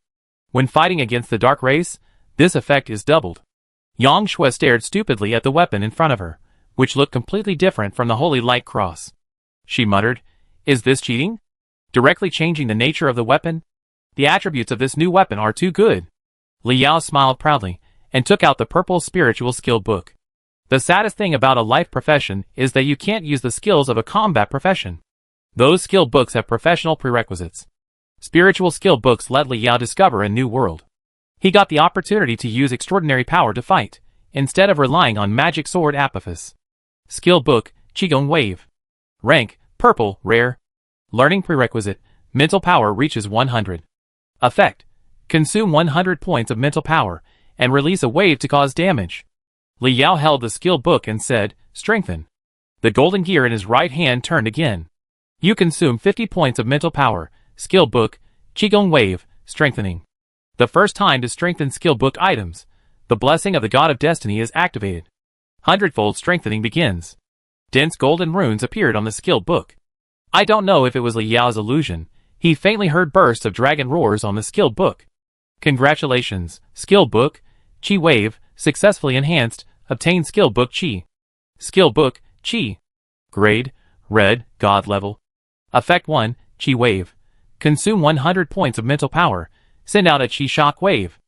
When fighting against the dark race, this effect is doubled. Yang Shui stared stupidly at the weapon in front of her, which looked completely different from the holy light cross. She muttered, "Is this cheating? Directly changing the nature of the weapon? The attributes of this new weapon are too good." Li Yao smiled proudly, and took out the purple spiritual skill book. The saddest thing about a life profession is that you can't use the skills of a combat profession. Those skill books have professional prerequisites. Spiritual skill books let Li Yao discover a new world. He got the opportunity to use extraordinary power to fight, instead of relying on magic sword Apophis. Skill book, Qigong Wave. Rank, purple, rare. Learning prerequisite, mental power reaches 100. Effect, consume 100 points of mental power, and release a wave to cause damage. Li Yao held the skill book and said, "Strengthen." The golden gear in his right hand turned again. You consume 50 points of mental power, skill book, Qigong Wave, strengthening. The first time to strengthen skill book items, the blessing of the God of Destiny is activated. Hundredfold strengthening begins. Dense golden runes appeared on the skill book. I don't know if it was Li Yao's illusion. He faintly heard bursts of dragon roars on the skill book. Congratulations, skill book, Qi Wave, successfully enhanced, obtain skill book Qi. Skill book, Qi. Grade, red, God level. Effect 1, Qi Wave. Consume 100 points of mental power, send out a Qi Shock Wave.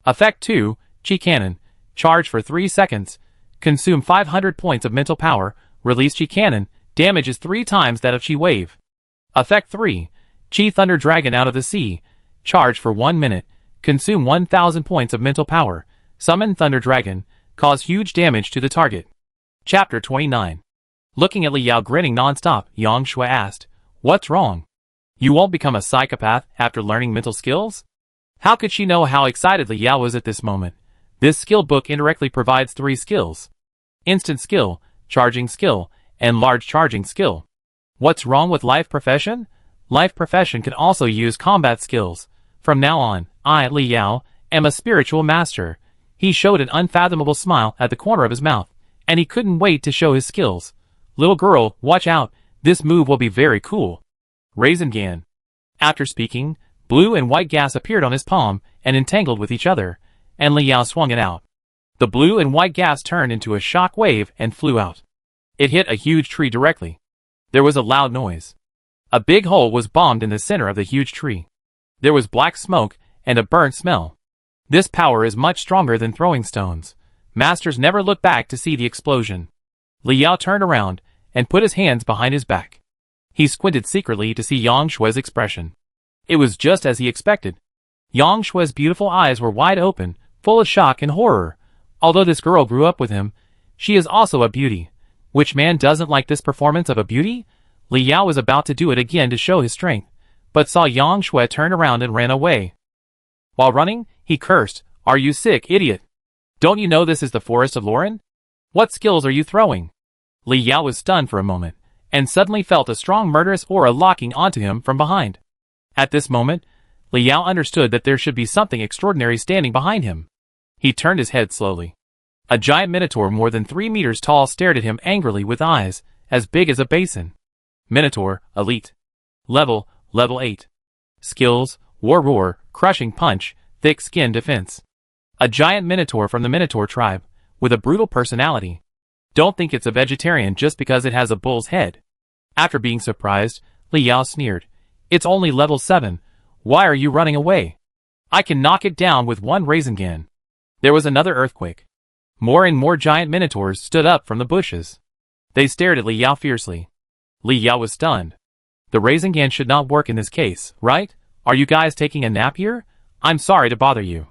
Effect 2, Qi Cannon. Charge for 3 seconds. Consume 500 points of mental power, release Qi Cannon, damage is 3 times that of Qi Wave. Effect 3, Qi Thunder Dragon out of the sea. Charge for 1 minute, consume 1000 points of mental power, summon Thunder Dragon, cause huge damage to the target. Chapter 29. Looking at Li Yao grinning non-stop, Yang Shui asked, "What's wrong? You won't become a psychopath after learning mental skills?" How could she know how excited Li Yao was at this moment? This skill book indirectly provides 3 skills. Instant skill, charging skill, and large charging skill. What's wrong with life profession? Life profession can also use combat skills. From now on, I, Li Yao, am a spiritual master. He showed an unfathomable smile at the corner of his mouth, and he couldn't wait to show his skills. Little girl, watch out, this move will be very cool. Rasengan. After speaking, blue and white gas appeared on his palm and entangled with each other, and Li Yao swung it out. The blue and white gas turned into a shock wave and flew out. It hit a huge tree directly. There was a loud noise. A big hole was bombed in the center of the huge tree. There was black smoke and a burnt smell. This power is much stronger than throwing stones. Masters never look back to see the explosion. Li Yao turned around and put his hands behind his back. He squinted secretly to see Yang Shui's expression. It was just as he expected. Yang Shui's beautiful eyes were wide open, full of shock and horror. Although this girl grew up with him, she is also a beauty. Which man doesn't like this performance of a beauty? Li Yao was about to do it again to show his strength, but saw Yang Shui turn around and ran away. While running, he cursed, "Are you sick, idiot? Don't you know this is the forest of Lauren? What skills are you throwing?" Li Yao was stunned for a moment, and suddenly felt a strong murderous aura locking onto him from behind. At this moment, Li Yao understood that there should be something extraordinary standing behind him. He turned his head slowly. A giant minotaur more than 3 meters tall stared at him angrily with eyes as big as a basin. Minotaur, Elite. Level 8. Skills, War Roar, Crushing Punch, Thick Skin Defense. A giant minotaur from the Minotaur tribe, with a brutal personality. Don't think it's a vegetarian just because it has a bull's head. After being surprised, Li Yao sneered. "It's only level 7. Why are you running away? I can knock it down with one Rasengan." There was another earthquake. More and more giant minotaurs stood up from the bushes. They stared at Li Yao fiercely. Li Yao was stunned. The Rasengan should not work in this case, right? Are you guys taking a nap here? I'm sorry to bother you.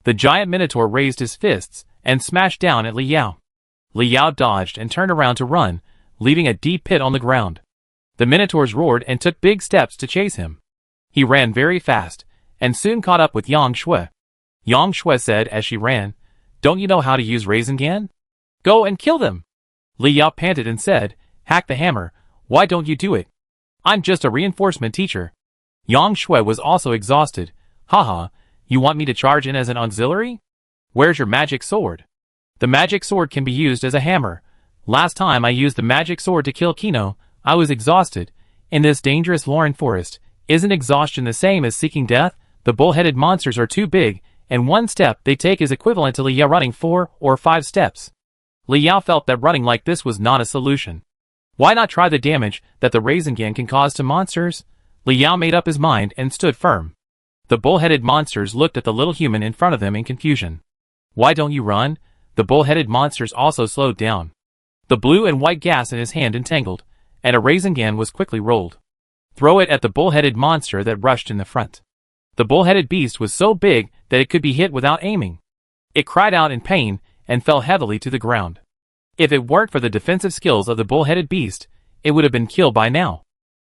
The giant minotaur raised his fists and smashed down at Li Yao. Li Yao dodged and turned around to run, leaving a deep pit on the ground. The minotaurs roared and took big steps to chase him. He ran very fast, and soon caught up with Yang Shui. Yang Shui said as she ran, "Don't you know how to use Rasengan? Go and kill them." Li Yao panted and said, "Hack the hammer, why don't you do it? I'm just a reinforcement teacher." Yang Shui was also exhausted. "Haha, you want me to charge in as an auxiliary? Where's your magic sword?" "The magic sword can be used as a hammer. Last time I used the magic sword to kill Kino, I was exhausted. In this dangerous Lauren forest, isn't exhaustion the same as seeking death? The bull-headed monsters are too big, and one step they take is equivalent to Li Yao running 4 or 5 steps. Li Yao felt that running like this was not a solution. Why not try the damage that the Rasengan can cause to monsters? Li Yao made up his mind and stood firm. The bull-headed monsters looked at the little human in front of them in confusion. "Why don't you run?" The bull-headed monsters also slowed down. The blue and white gas in his hand entangled, and a Rasengan was quickly rolled. Throw it at the bull-headed monster that rushed in the front. The bull-headed beast was so big that it could be hit without aiming. It cried out in pain and fell heavily to the ground. If it weren't for the defensive skills of the bull-headed beast, it would have been killed by now.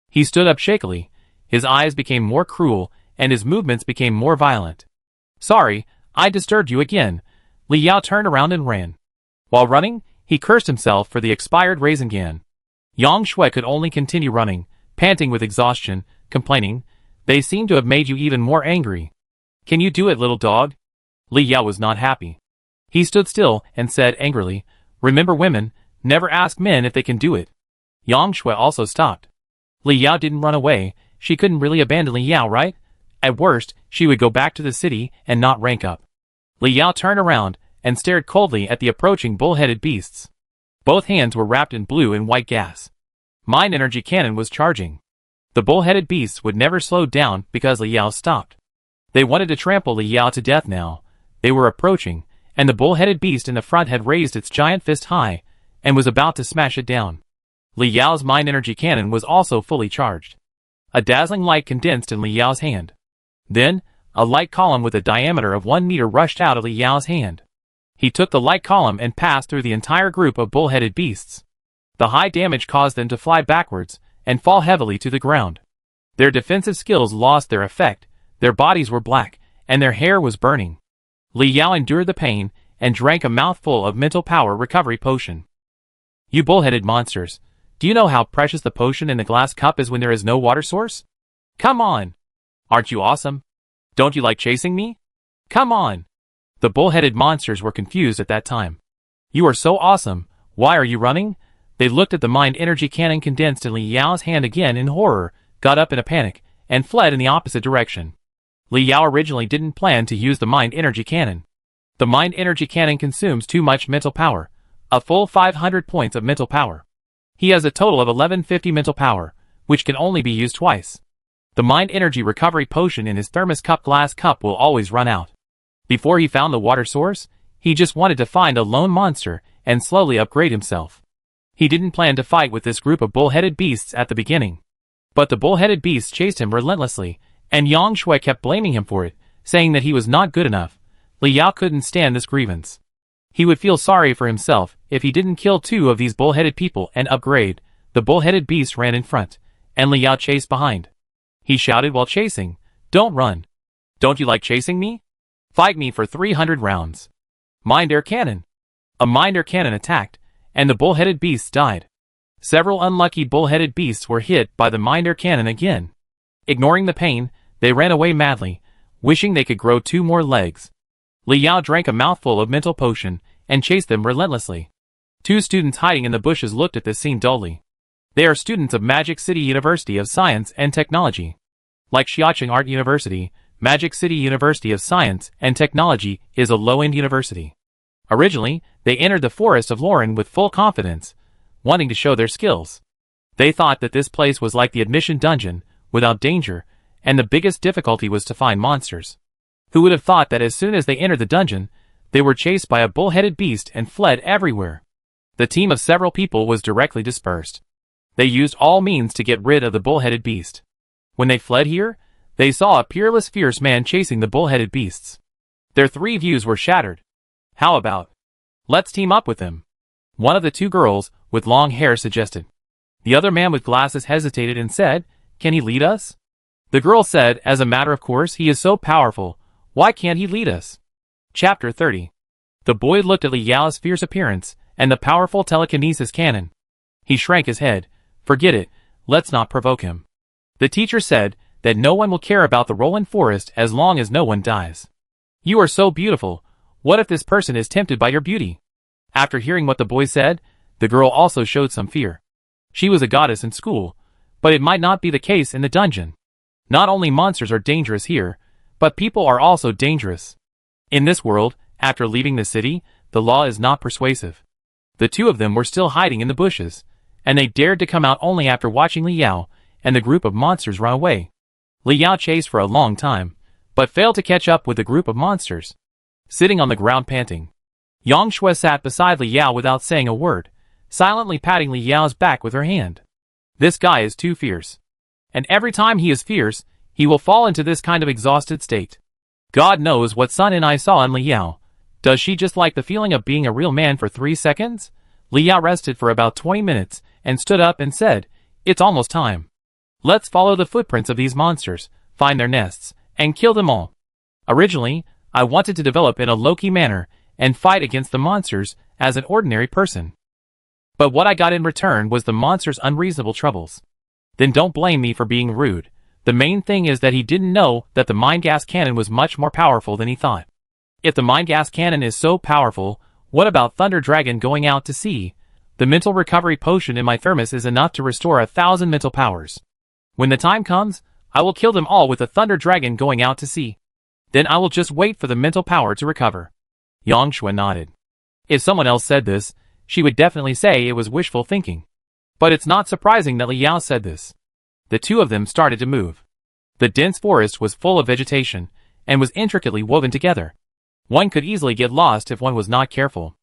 He stood up shakily. His eyes became more cruel, and his movements became more violent. "Sorry, I disturbed you again." Li Yao turned around and ran. While running, he cursed himself for the expired Rasengan. Yang Shui could only continue running, panting with exhaustion, complaining, "They seem to have made you even more angry. Can you do it, little dog?" Li Yao was not happy. He stood still and said angrily, "Remember women, never ask men if they can do it." Yang Shui also stopped. Li Yao didn't run away. She couldn't really abandon Li Yao, right? At worst, she would go back to the city and not rank up. Li Yao turned around and stared coldly at the approaching bull-headed beasts. Both hands were wrapped in blue and white gas. Mind energy cannon was charging. The bull-headed beasts would never slow down because Li Yao stopped. They wanted to trample Li Yao to death now. They were approaching, and the bull-headed beast in the front had raised its giant fist high and was about to smash it down. Li Yao's mind energy cannon was also fully charged. A dazzling light condensed in Li Yao's hand. Then, a light column with a diameter of 1 meter rushed out of Li Yao's hand. He took the light column and passed through the entire group of bull-headed beasts. The high damage caused them to fly backwards and fall heavily to the ground. Their defensive skills lost their effect, their bodies were black, and their hair was burning. Li Yao endured the pain and drank a mouthful of mental power recovery potion. "You bull-headed monsters, do you know how precious the potion in the glass cup is when there is no water source? Come on! Aren't you awesome? Don't you like chasing me? Come on!" The bull-headed monsters were confused at that time. "You are so awesome, why are you running?" They looked at the mind energy cannon condensed in Li Yao's hand again in horror, got up in a panic, and fled in the opposite direction. Li Yao originally didn't plan to use the mind energy cannon. The mind energy cannon consumes too much mental power, a full 500 points of mental power. He has a total of 1150 mental power, which can only be used twice. The mind energy recovery potion in his thermos cup glass cup will always run out. Before he found the water source, he just wanted to find a lone monster and slowly upgrade himself. He didn't plan to fight with this group of bull-headed beasts at the beginning. But the bull-headed beasts chased him relentlessly, and Yang Shui kept blaming him for it, saying that he was not good enough. Li Yao couldn't stand this grievance. He would feel sorry for himself if he didn't kill 2 of these bull-headed people and upgrade. The bull-headed beast ran in front, and Li Yao chased behind. He shouted while chasing, "Don't run! Don't you like chasing me? Fight me for 300 rounds. Mind air cannon." A mind air cannon attacked, and the bull-headed beasts died. Several unlucky bull-headed beasts were hit by the mind air cannon again. Ignoring the pain, they ran away madly, wishing they could grow 2 more legs. Li Yao drank a mouthful of mental potion and chased them relentlessly. 2 students hiding in the bushes looked at this scene dully. They are students of Magic City University of Science and Technology. Like Xiaoqing Art University, Magic City University of Science and Technology is a low-end university. Originally, they entered the Forest of Lauren with full confidence, wanting to show their skills. They thought that this place was like the admission dungeon, without danger, and the biggest difficulty was to find monsters. Who would have thought that as soon as they entered the dungeon, they were chased by a bull-headed beast and fled everywhere? The team of several people was directly dispersed. They used all means to get rid of the bull-headed beast. When they fled here, they saw a peerless fierce man chasing the bull-headed beasts. Their 3 views were shattered. How about, let's team up with him? One of the 2 girls, with long hair, suggested. The other man with glasses hesitated and said, can he lead us? The girl said, as a matter of course, he is so powerful, why can't he lead us? Chapter 30. The boy looked at Li Yao's fierce appearance, and the powerful telekinesis cannon. He shrank his head. Forget it, let's not provoke him. The teacher said that no one will care about the rolling forest as long as no one dies. You are so beautiful, what if this person is tempted by your beauty? After hearing what the boy said, the girl also showed some fear. She was a goddess in school, but it might not be the case in the dungeon. Not only monsters are dangerous here, but people are also dangerous. In this world, after leaving the city, the law is not persuasive. The 2 of them were still hiding in the bushes, and they dared to come out only after watching Li Yao and the group of monsters run away. Li Yao chased for a long time, but failed to catch up with the group of monsters. Sitting on the ground panting, Yang Shui sat beside Li Yao without saying a word, silently patting Li Yao's back with her hand. This guy is too fierce. And every time he is fierce, he will fall into this kind of exhausted state. God knows what Sun and I saw in Li Yao. Does she just like the feeling of being a real man for 3 seconds? Li Yao rested for about 20 minutes, and stood up and said, it's almost time. Let's follow the footprints of these monsters, find their nests, and kill them all. Originally, I wanted to develop in a low-key manner, and fight against the monsters as an ordinary person. But what I got in return was the monsters' unreasonable troubles. Then don't blame me for being rude. The main thing is that he didn't know that the mind gas cannon was much more powerful than he thought. If the mind gas cannon is so powerful, what about Thunder Dragon going out to sea? The mental recovery potion in my thermos is enough to restore 1,000 mental powers. When the time comes, I will kill them all with the Thunder Dragon going out to sea. Then I will just wait for the mental power to recover. Yang Shui nodded. If someone else said this, she would definitely say it was wishful thinking. But it's not surprising that Li Yao said this. The 2 of them started to move. The dense forest was full of vegetation, and was intricately woven together. One could easily get lost if one was not careful.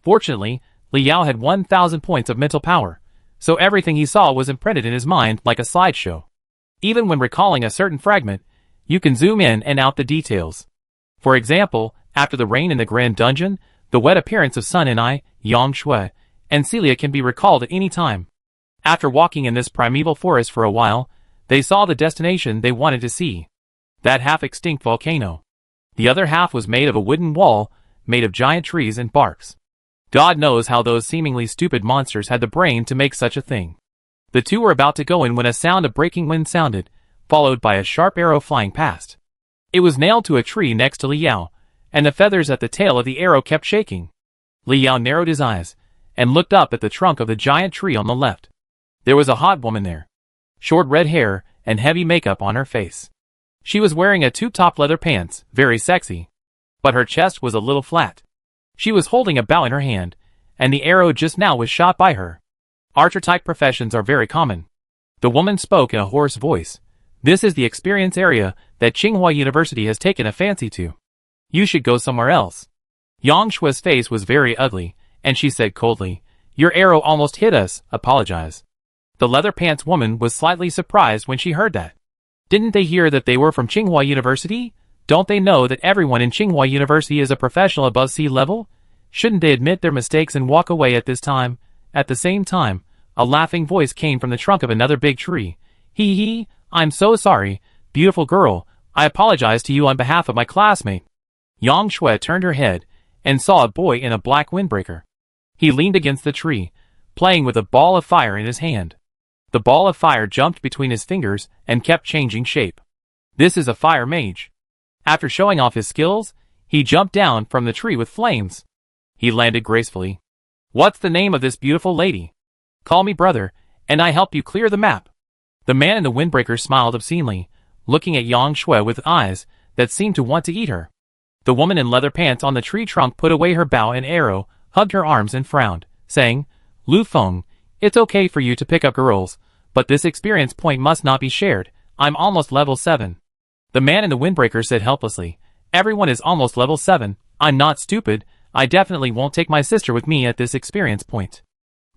Fortunately, Li Yao had 1,000 points of mental power, so everything he saw was imprinted in his mind like a slideshow. Even when recalling a certain fragment, you can zoom in and out the details. For example, after the rain in the Grand Dungeon, the wet appearance of Sun and I, Yang Shui, and Celia can be recalled at any time. After walking in this primeval forest for a while, they saw the destination they wanted to see. That half-extinct volcano. The other half was made of a wooden wall, made of giant trees and barks. God knows how those seemingly stupid monsters had the brain to make such a thing. The 2 were about to go in when a sound of breaking wind sounded, followed by a sharp arrow flying past. It was nailed to a tree next to Li Yao, and the feathers at the tail of the arrow kept shaking. Li Yao narrowed his eyes, and looked up at the trunk of the giant tree on the left. There was a hot woman there. Short red hair, and heavy makeup on her face. She was wearing a tube-top leather pants, very sexy. But her chest was a little flat. She was holding a bow in her hand, and the arrow just now was shot by her. Archer-type professions are very common. The woman spoke in a hoarse voice. This is the experience area that Tsinghua University has taken a fancy to. You should go somewhere else. Yang Shui's face was very ugly, and she said coldly, your arrow almost hit us, apologize. The leather pants woman was slightly surprised when she heard that. Didn't they hear that they were from Tsinghua University? Don't they know that everyone in Tsinghua University is a professional above sea level? Shouldn't they admit their mistakes and walk away at this time? At the same time, a laughing voice came from the trunk of another big tree. Hee, I'm so sorry, beautiful girl, I apologize to you on behalf of my classmate. Yang Shui turned her head, and saw a boy in a black windbreaker. He leaned against the tree, playing with a ball of fire in his hand. The ball of fire jumped between his fingers and kept changing shape. This is a fire mage. After showing off his skills, he jumped down from the tree with flames. He landed gracefully. What's the name of this beautiful lady? Call me brother, and I help you clear the map. The man in the windbreaker smiled obscenely, looking at Yang Shui with eyes that seemed to want to eat her. The woman in leather pants on the tree trunk put away her bow and arrow, hugged her arms and frowned, saying, Lu Feng, it's okay for you to pick up girls, but this experience point must not be shared. I'm almost level 7. The man in the windbreaker said helplessly, everyone is almost level 7, I'm not stupid, I definitely won't take my sister with me at this experience point.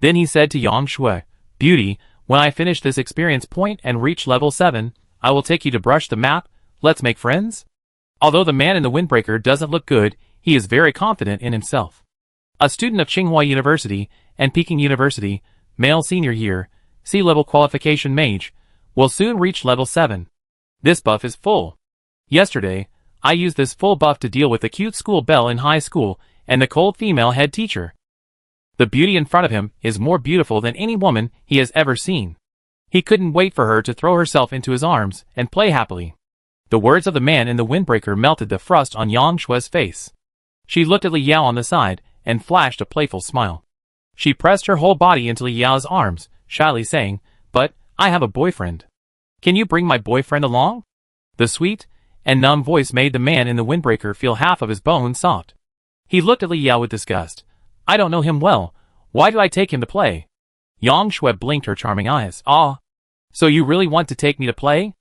Then he said to Yang Shui, Beauty, When I finish this experience point and reach level 7, I will take you to brush the map. Let's make friends? Although the man in the windbreaker doesn't look good, he is very confident in himself. A student of Tsinghua University and Peking University, male senior year, C-level qualification mage, will soon reach level 7. This buff is full. Yesterday, I used this full buff to deal with the cute school belle in high school and the cold female head teacher. The beauty in front of him is more beautiful than any woman he has ever seen. He couldn't wait for her to throw herself into his arms and play happily. The words of the man in the windbreaker melted the frost on Yang Shue's face. She looked at Li Yao on the side and flashed a playful smile. She pressed her whole body into Li Yao's arms, shyly saying, "But, I have a boyfriend. Can you bring my boyfriend along?" The sweet and numb voice made the man in the windbreaker feel half of his bones soft. He looked at Li Yao with disgust. "I don't know him well. Why did I take him to play?" Yang Shui blinked her charming eyes. "Ah. So you really want to take me to play?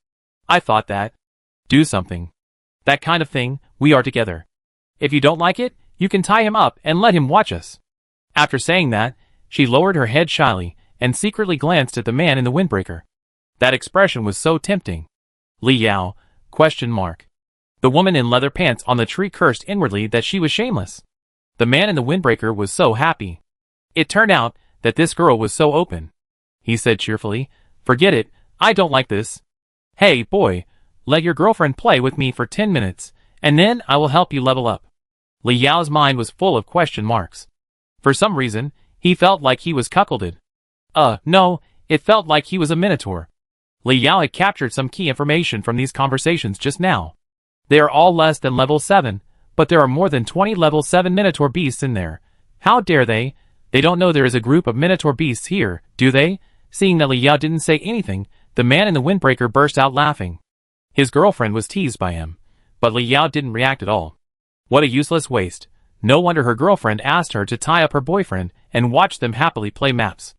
I thought that. Do something. That kind of thing, we are together. If you don't like it, you can tie him up and let him watch us." After saying that, she lowered her head shyly and secretly glanced at the man in the windbreaker. That expression was so tempting. Li Yao? ? The woman in leather pants on the tree cursed inwardly that she was shameless. The man in the windbreaker was so happy. It turned out that this girl was so open. He said cheerfully, "Forget it, I don't like this. Hey, boy, let your girlfriend play with me for 10 minutes, and then I will help you level up." Li Yao's mind was full of question marks. For some reason, he felt like he was cuckolded. No, it felt like he was a minotaur. Li Yao had captured some key information from these conversations just now. They are all less than level 7, but there are more than 20 level 7 minotaur beasts in there. How dare they? They don't know there is a group of minotaur beasts here, do they? Seeing that Li Yao didn't say anything, the man in the windbreaker burst out laughing. His girlfriend was teased by him, but Li Yao didn't react at all. What a useless waste. No wonder her girlfriend asked her to tie up her boyfriend and watch them happily play maps.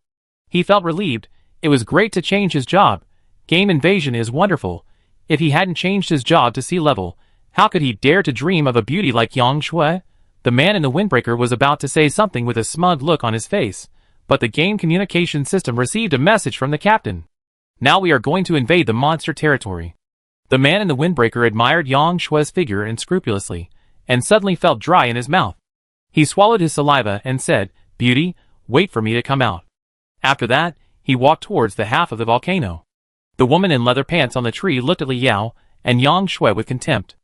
He felt relieved. It was great to change his job. Game invasion is wonderful. If he hadn't changed his job to C-level, how could he dare to dream of a beauty like Yang Shui? The man in the windbreaker was about to say something with a smug look on his face, but the game communication system received a message from the captain. Now we are going to invade the monster territory. The man in the windbreaker admired Yang Shui's figure unscrupulously, and suddenly felt dry in his mouth. He swallowed his saliva and said, "Beauty, wait for me to come out." After that, he walked towards the half of the volcano. The woman in leather pants on the tree looked at Li Yao and Yang Shui with contempt.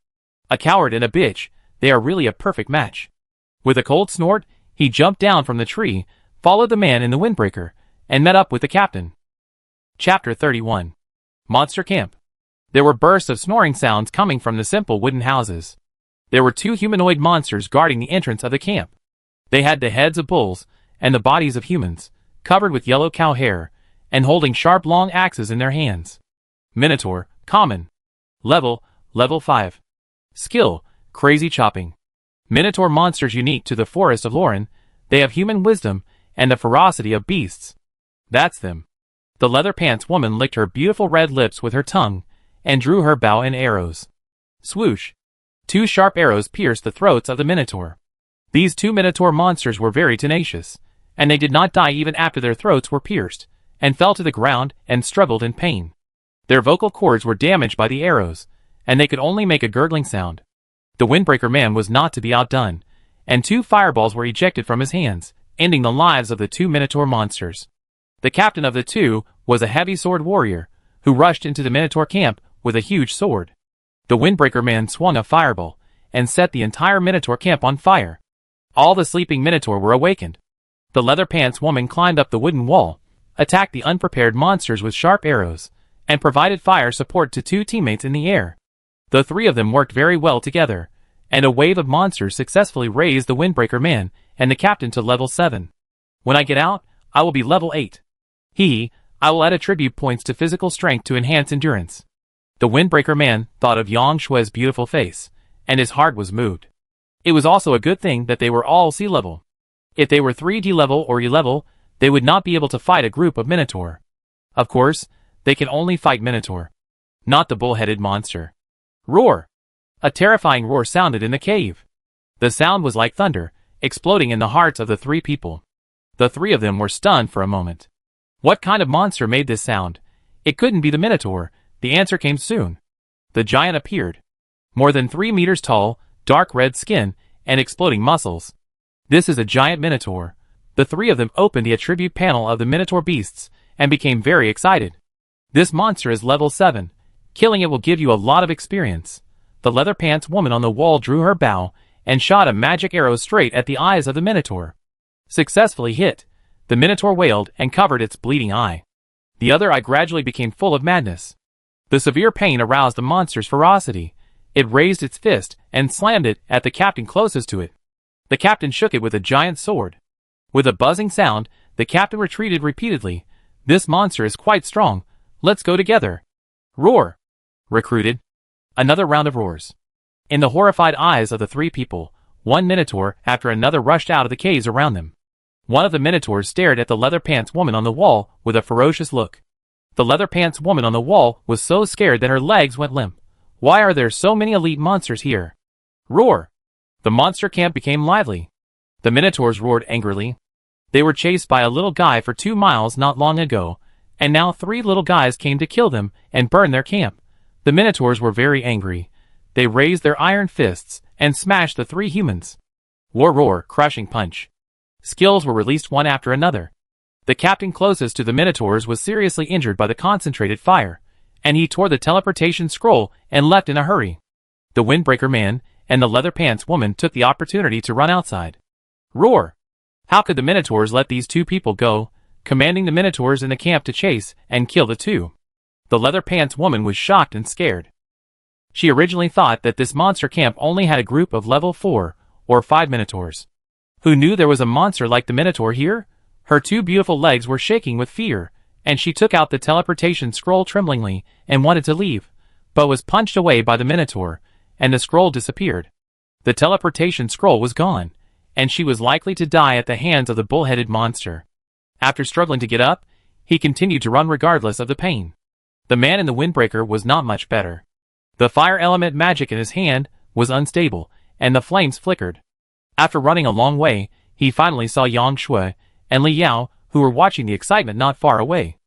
A coward and a bitch, they are really a perfect match. With a cold snort, he jumped down from the tree, followed the man in the windbreaker, and met up with the captain. Chapter 31. Monster Camp. There were bursts of snoring sounds coming from the simple wooden houses. There were 2 humanoid monsters guarding the entrance of the camp. They had the heads of bulls and the bodies of humans, covered with yellow cow hair, and holding sharp long axes in their hands. Minotaur, common. Level 5. Skill, crazy chopping. Minotaur monsters unique to the forest of Lauren, they have human wisdom and the ferocity of beasts. That's them. The leather pants woman licked her beautiful red lips with her tongue, and drew her bow and arrows. Swoosh. 2 sharp arrows pierced the throats of the Minotaur. These 2 Minotaur monsters were very tenacious, and they did not die even after their throats were pierced, and fell to the ground and struggled in pain. Their vocal cords were damaged by the arrows, and they could only make a gurgling sound. The windbreaker man was not to be outdone, and 2 fireballs were ejected from his hands, ending the lives of the 2 Minotaur monsters. The captain of the 2 was a heavy sword warrior, who rushed into the Minotaur camp with a huge sword. The windbreaker man swung a fireball, and set the entire Minotaur camp on fire. All the sleeping Minotaur were awakened. The leather pants woman climbed up the wooden wall, attacked the unprepared monsters with sharp arrows, and provided fire support to 2 teammates in the air. The 3 of them worked very well together, and a wave of monsters successfully raised the windbreaker man and the captain to level 7. When I get out, I will be level 8. I will add attribute points to physical strength to enhance endurance. The windbreaker man thought of Yang Shui's beautiful face, and his heart was moved. It was also a good thing that they were all C-level. If they were 3D level or E-level, they would not be able to fight a group of Minotaur. Of course, they can only fight Minotaur, not the bull-headed monster. Roar! A terrifying roar sounded in the cave. The sound was like thunder, exploding in the hearts of the 3 people. The 3 of them were stunned for a moment. What kind of monster made this sound? It couldn't be the Minotaur. The answer came soon. The giant appeared. More than 3 meters tall, dark red skin, and exploding muscles. This is a giant Minotaur. The three of them opened the attribute panel of the Minotaur beasts, and became very excited. This monster is level 7. Killing it will give you a lot of experience. The leather pants woman on the wall drew her bow, and shot a magic arrow straight at the eyes of the Minotaur. Successfully hit. The Minotaur wailed and covered its bleeding eye. The other eye gradually became full of madness. The severe pain aroused the monster's ferocity. It raised its fist and slammed it at the captain closest to it. The captain shook it with a giant sword. With a buzzing sound, the captain retreated repeatedly. This monster is quite strong. Let's go together. Roar! Recruited. Another round of roars. In the horrified eyes of the three people, one Minotaur after another rushed out of the caves around them. One of the Minotaurs stared at the leather pants woman on the wall with a ferocious look. The leather pants woman on the wall was so scared that her legs went limp. Why are there so many elite monsters here? Roar! The monster camp became lively. The Minotaurs roared angrily. They were chased by a little guy for 2 miles not long ago, and now 3 little guys came to kill them and burn their camp. The Minotaurs were very angry. They raised their iron fists and smashed the 3 humans. War roar, crushing punch. Skills were released one after another. The captain closest to the Minotaurs was seriously injured by the concentrated fire, and he tore the teleportation scroll and left in a hurry. The windbreaker man and the leather pants woman took the opportunity to run outside. Roar! How could the Minotaurs let these 2 people go, commanding the Minotaurs in the camp to chase and kill the 2? The leather pants woman was shocked and scared. She originally thought that this monster camp only had a group of level 4 or 5 Minotaurs. Who knew there was a monster like the Minotaur here? Her 2 beautiful legs were shaking with fear, and she took out the teleportation scroll tremblingly and wanted to leave, but was punched away by the Minotaur, and the scroll disappeared. The teleportation scroll was gone, and she was likely to die at the hands of the bull-headed monster. After struggling to get up, he continued to run regardless of the pain. The man in the windbreaker was not much better. The fire element magic in his hand was unstable, and the flames flickered. After running a long way, he finally saw Yang Shui and Li Yao, who were watching the excitement not far away.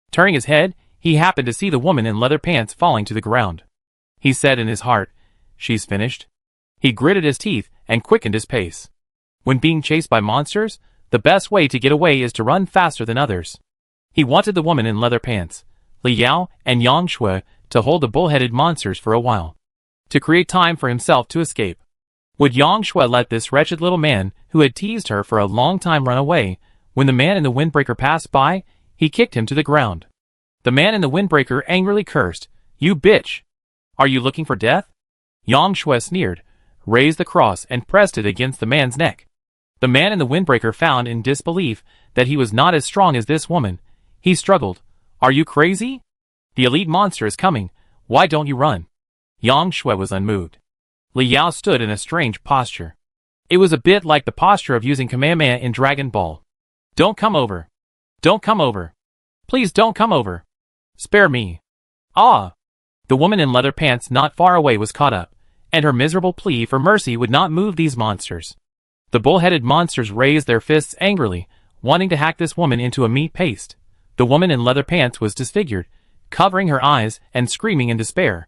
Turning his head, he happened to see the woman in leather pants falling to the ground. He said in his heart, "She's finished." He gritted his teeth and quickened his pace. When being chased by monsters, the best way to get away is to run faster than others. He wanted the woman in leather pants, Li Yao and Yang Shui, to hold the bull-headed monsters for a while, to create time for himself to escape. Would Yang Shui let this wretched little man, who had teased her for a long time, run away? When the man in the windbreaker passed by, he kicked him to the ground. The man in the windbreaker angrily cursed, "You bitch! Are you looking for death?" Yang Shui sneered, raised the cross and pressed it against the man's neck. The man in the windbreaker found in disbelief that he was not as strong as this woman. He struggled. "Are you crazy? The elite monster is coming. Why don't you run?" Yang Shui was unmoved. Li Yao stood in a strange posture. It was a bit like the posture of using Kamehameha in Dragon Ball. "Don't come over. Don't come over. Please don't come over. Spare me. Ah!" The woman in leather pants not far away was caught up, and her miserable plea for mercy would not move these monsters. The bull-headed monsters raised their fists angrily, wanting to hack this woman into a meat paste. The woman in leather pants was disfigured, covering her eyes and screaming in despair.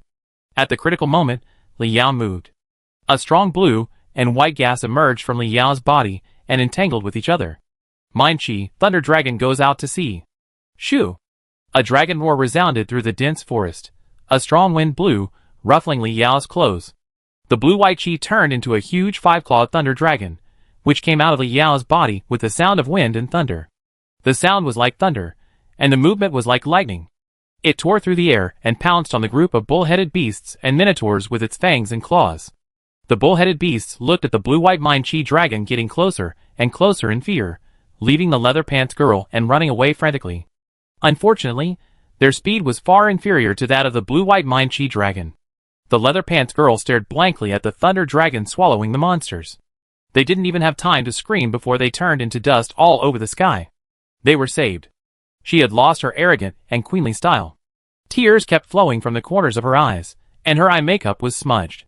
At the critical moment, Li Yao moved. A strong blue and white gas emerged from Li Yao's body and entangled with each other. Mind Chi, Thunder Dragon goes out to sea. Shoo! A dragon roar resounded through the dense forest. A strong wind blew, ruffling Li Yao's clothes. The blue-white Chi turned into a huge 5-clawed thunder dragon, which came out of Li Yao's body with the sound of wind and thunder. The sound was like thunder, and the movement was like lightning. It tore through the air and pounced on the group of bull-headed beasts and minotaurs with its fangs and claws. The bull-headed beasts looked at the blue-white Mind Chi dragon getting closer and closer in fear, leaving the leather pants girl and running away frantically. Unfortunately, their speed was far inferior to that of the blue-white Mind Chi dragon. The leather pants girl stared blankly at the thunder dragon swallowing the monsters. They didn't even have time to scream before they turned into dust all over the sky. They were saved. She had lost her arrogant and queenly style. Tears kept flowing from the corners of her eyes, and her eye makeup was smudged.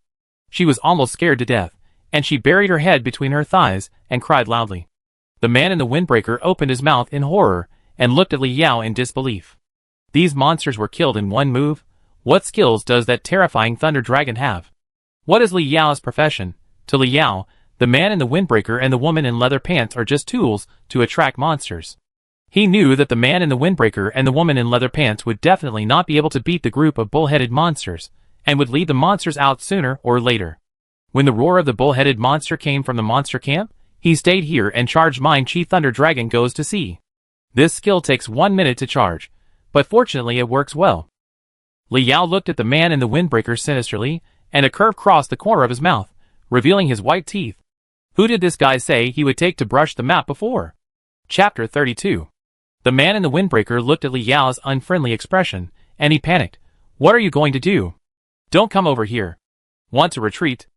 She was almost scared to death, and she buried her head between her thighs and cried loudly. The man in the windbreaker opened his mouth in horror and looked at Li Yao in disbelief. These monsters were killed in one move? What skills does that terrifying thunder dragon have? What is Li Yao's profession? To Li Yao, the man in the windbreaker and the woman in leather pants are just tools to attract monsters. He knew that the man in the windbreaker and the woman in leather pants would definitely not be able to beat the group of bull-headed monsters, and would lead the monsters out sooner or later. When the roar of the bull-headed monster came from the monster camp, he stayed here and charged Mine Chi Thunder Dragon goes to sea. This skill takes 1 minute to charge, but fortunately it works well. Li Yao looked at the man in the windbreaker sinisterly, and a curve crossed the corner of his mouth, revealing his white teeth. Who did this guy say he would take to brush the map before? Chapter 32. The man in the windbreaker looked at Li Yao's unfriendly expression, and he panicked. What are you going to do? Don't come over here. Want to retreat?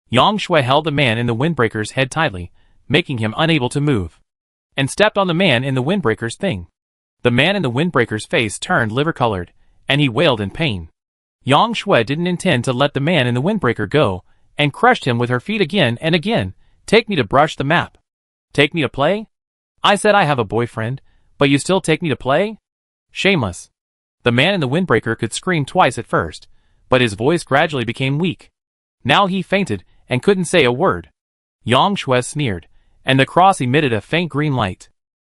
Yang Shui held the man in the windbreaker's head tightly, making him unable to move, and stepped on the man in the windbreaker's thing. The man in the windbreaker's face turned liver-colored, and he wailed in pain. Yang Shui didn't intend to let the man in the windbreaker go, and crushed him with her feet again and again. Take me to brush the map. Take me to play? I said I have a boyfriend, but you still take me to play? Shameless. The man in the windbreaker could scream twice at first, but his voice gradually became weak. Now he fainted and couldn't say a word. Yang Shui sneered, and the cross emitted a faint green light.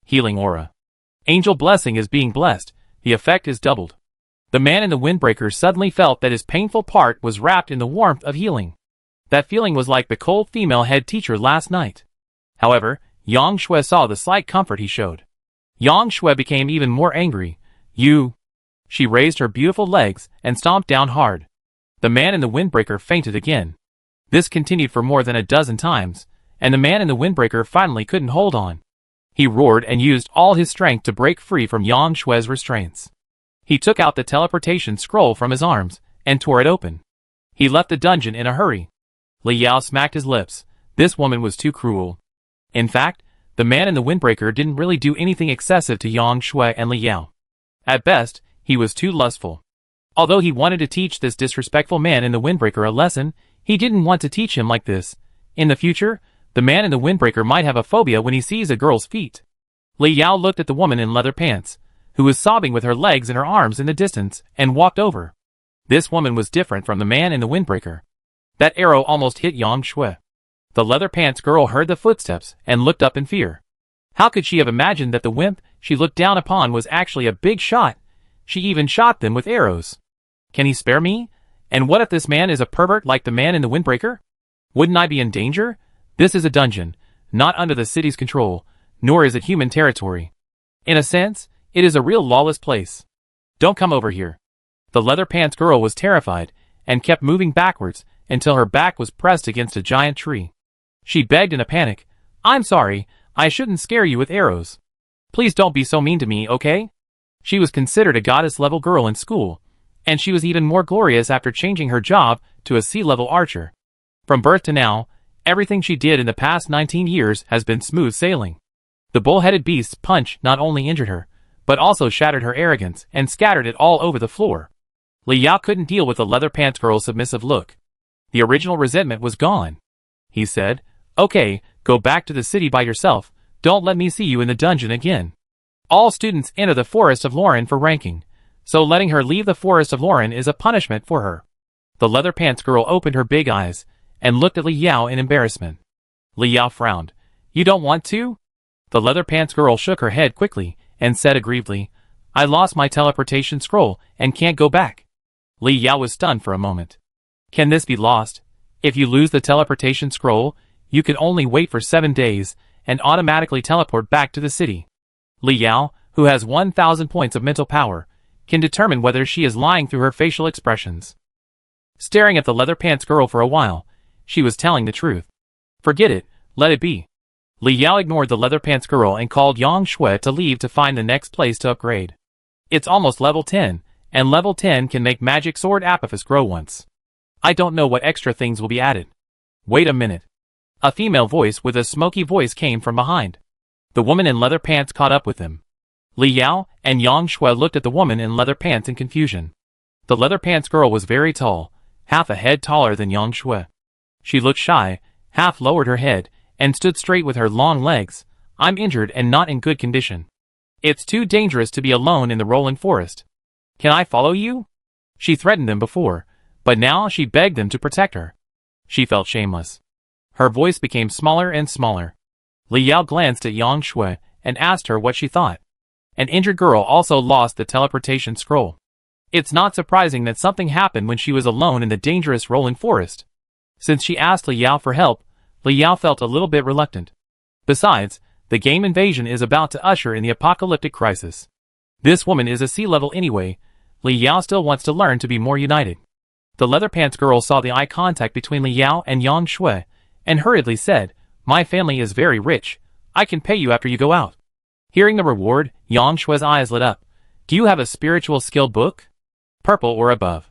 Healing aura. Angel blessing is being blessed, the effect is doubled. The man in the windbreaker suddenly felt that his painful part was wrapped in the warmth of healing. That feeling was like the cold female head teacher last night. However, Yang Shui saw the slight comfort he showed. Yang Shui became even more angry. You. She raised her beautiful legs and stomped down hard. The man in the windbreaker fainted again. This continued for more than a dozen times, and the man in the windbreaker finally couldn't hold on. He roared and used all his strength to break free from Yang Shui's restraints. He took out the teleportation scroll from his arms and tore it open. He left the dungeon in a hurry. Li Yao smacked his lips. This woman was too cruel. In fact, the man in the windbreaker didn't really do anything excessive to Yang Shui and Li Yao. At best, he was too lustful. Although he wanted to teach this disrespectful man in the windbreaker a lesson, he didn't want to teach him like this. In the future, the man in the windbreaker might have a phobia when he sees a girl's feet. Li Yao looked at the woman in leather pants, who was sobbing with her legs and her arms in the distance, and walked over. This woman was different from the man in the windbreaker. That arrow almost hit Yang Shui. The leather pants girl heard the footsteps and looked up in fear. How could she have imagined that the wimp she looked down upon was actually a big shot? She even shot them with arrows. Can he spare me? And what if this man is a pervert like the man in the windbreaker? Wouldn't I be in danger? This is a dungeon, not under the city's control, nor is it human territory. In a sense, it is a real lawless place. Don't come over here. The leather pants girl was terrified, and kept moving backwards until her back was pressed against a giant tree. She begged in a panic, I'm sorry, I shouldn't scare you with arrows. Please don't be so mean to me, okay? She was considered a goddess-level girl in school, and she was even more glorious after changing her job to a sea-level archer. From birth to now, everything she did in the past 19 years has been smooth sailing. The bull-headed beast's punch not only injured her, but also shattered her arrogance and scattered it all over the floor. Li Yao couldn't deal with the leather pants girl's submissive look. The original resentment was gone. He said, Okay, go back to the city by yourself, don't let me see you in the dungeon again. All students enter the Forest of Lauren for ranking, so letting her leave the Forest of Lauren is a punishment for her. The leather pants girl opened her big eyes, and looked at Li Yao in embarrassment. Li Yao frowned. You don't want to? The leather pants girl shook her head quickly, and said aggrievedly, I lost my teleportation scroll, and can't go back. Li Yao was stunned for a moment. Can this be lost? If you lose the teleportation scroll, you can only wait for 7 days, and automatically teleport back to the city. Li Yao, who has 1,000 points of mental power, can determine whether she is lying through her facial expressions. Staring at the leather pants girl for a while, she was telling the truth. Forget it, let it be. Li Yao ignored the leather pants girl and called Yang Shui to leave to find the next place to upgrade. It's almost level 10, and level 10 can make magic sword apophis grow once. I don't know what extra things will be added. Wait a minute. A female voice with a smoky voice came from behind. The woman in leather pants caught up with them. Li Yao and Yang Shui looked at the woman in leather pants in confusion. The leather pants girl was very tall, half a head taller than Yang Shui. She looked shy, half lowered her head, and stood straight with her long legs. I'm injured and not in good condition. It's too dangerous to be alone in the rolling forest. Can I follow you? She threatened them before, but now she begged them to protect her. She felt shameless. Her voice became smaller and smaller. Li Yao glanced at Yang Shui and asked her what she thought. An injured girl also lost the teleportation scroll. It's not surprising that something happened when she was alone in the dangerous rolling forest. Since she asked Li Yao for help, Li Yao felt a little bit reluctant. Besides, the game invasion is about to usher in the apocalyptic crisis. This woman is a sea level anyway. Li Yao still wants to learn to be more united. The leather pants girl saw the eye contact between Li Yao and Yang Shui, and hurriedly said, "My family is very rich. I can pay you after you go out." Hearing the reward, Yang Shui's eyes lit up. "Do you have a spiritual skill book? Purple or above?"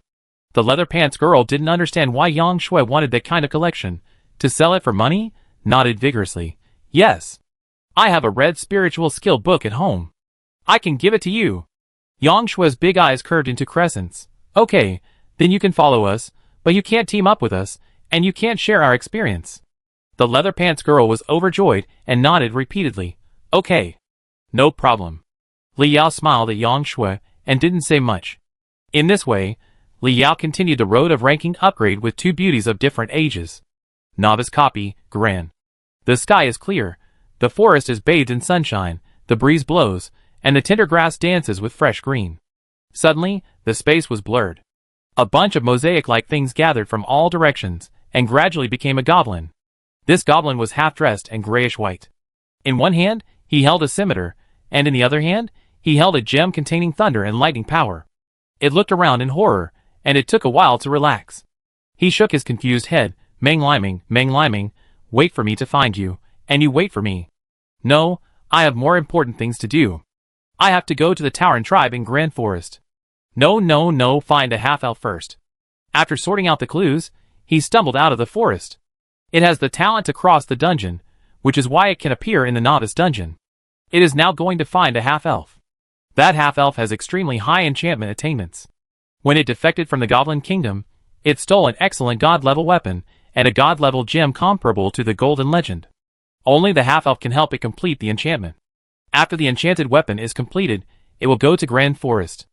The leather pants girl didn't understand why Yang Shui wanted that kind of collection. To sell it for money? Nodded vigorously. "Yes. I have a red spiritual skill book at home. I can give it to you." Yang Shui's big eyes curved into crescents. "Okay, then you can follow us, but you can't team up with us, and you can't share our experience." The leather pants girl was overjoyed and nodded repeatedly. "Okay. No problem." Li Yao smiled at Yang Shui and didn't say much. In this way, Li Yao continued the road of ranking upgrade with two beauties of different ages. Novice copy, Gran. The sky is clear, the forest is bathed in sunshine, the breeze blows, and the tender grass dances with fresh green. Suddenly, the space was blurred. A bunch of mosaic-like things gathered from all directions, and gradually became a goblin. This goblin was half-dressed and grayish-white. In one hand, he held a scimitar, and in the other hand, he held a gem containing thunder and lightning power. It looked around in horror, and it took a while to relax. He shook his confused head. Meng Liming, wait for me to find you, and you wait for me. No, I have more important things to do. I have to go to the Tauren tribe in Grand Forest. No, find a half-elf first. After sorting out the clues, he stumbled out of the forest. It has the talent to cross the dungeon, which is why it can appear in the novice dungeon. It is now going to find a half-elf. That half-elf has extremely high enchantment attainments. When it defected from the Goblin Kingdom, it stole an excellent god-level weapon and a god-level gem comparable to the Golden Legend. Only the half-elf can help it complete the enchantment. After the enchanted weapon is completed, it will go to Grand Forest.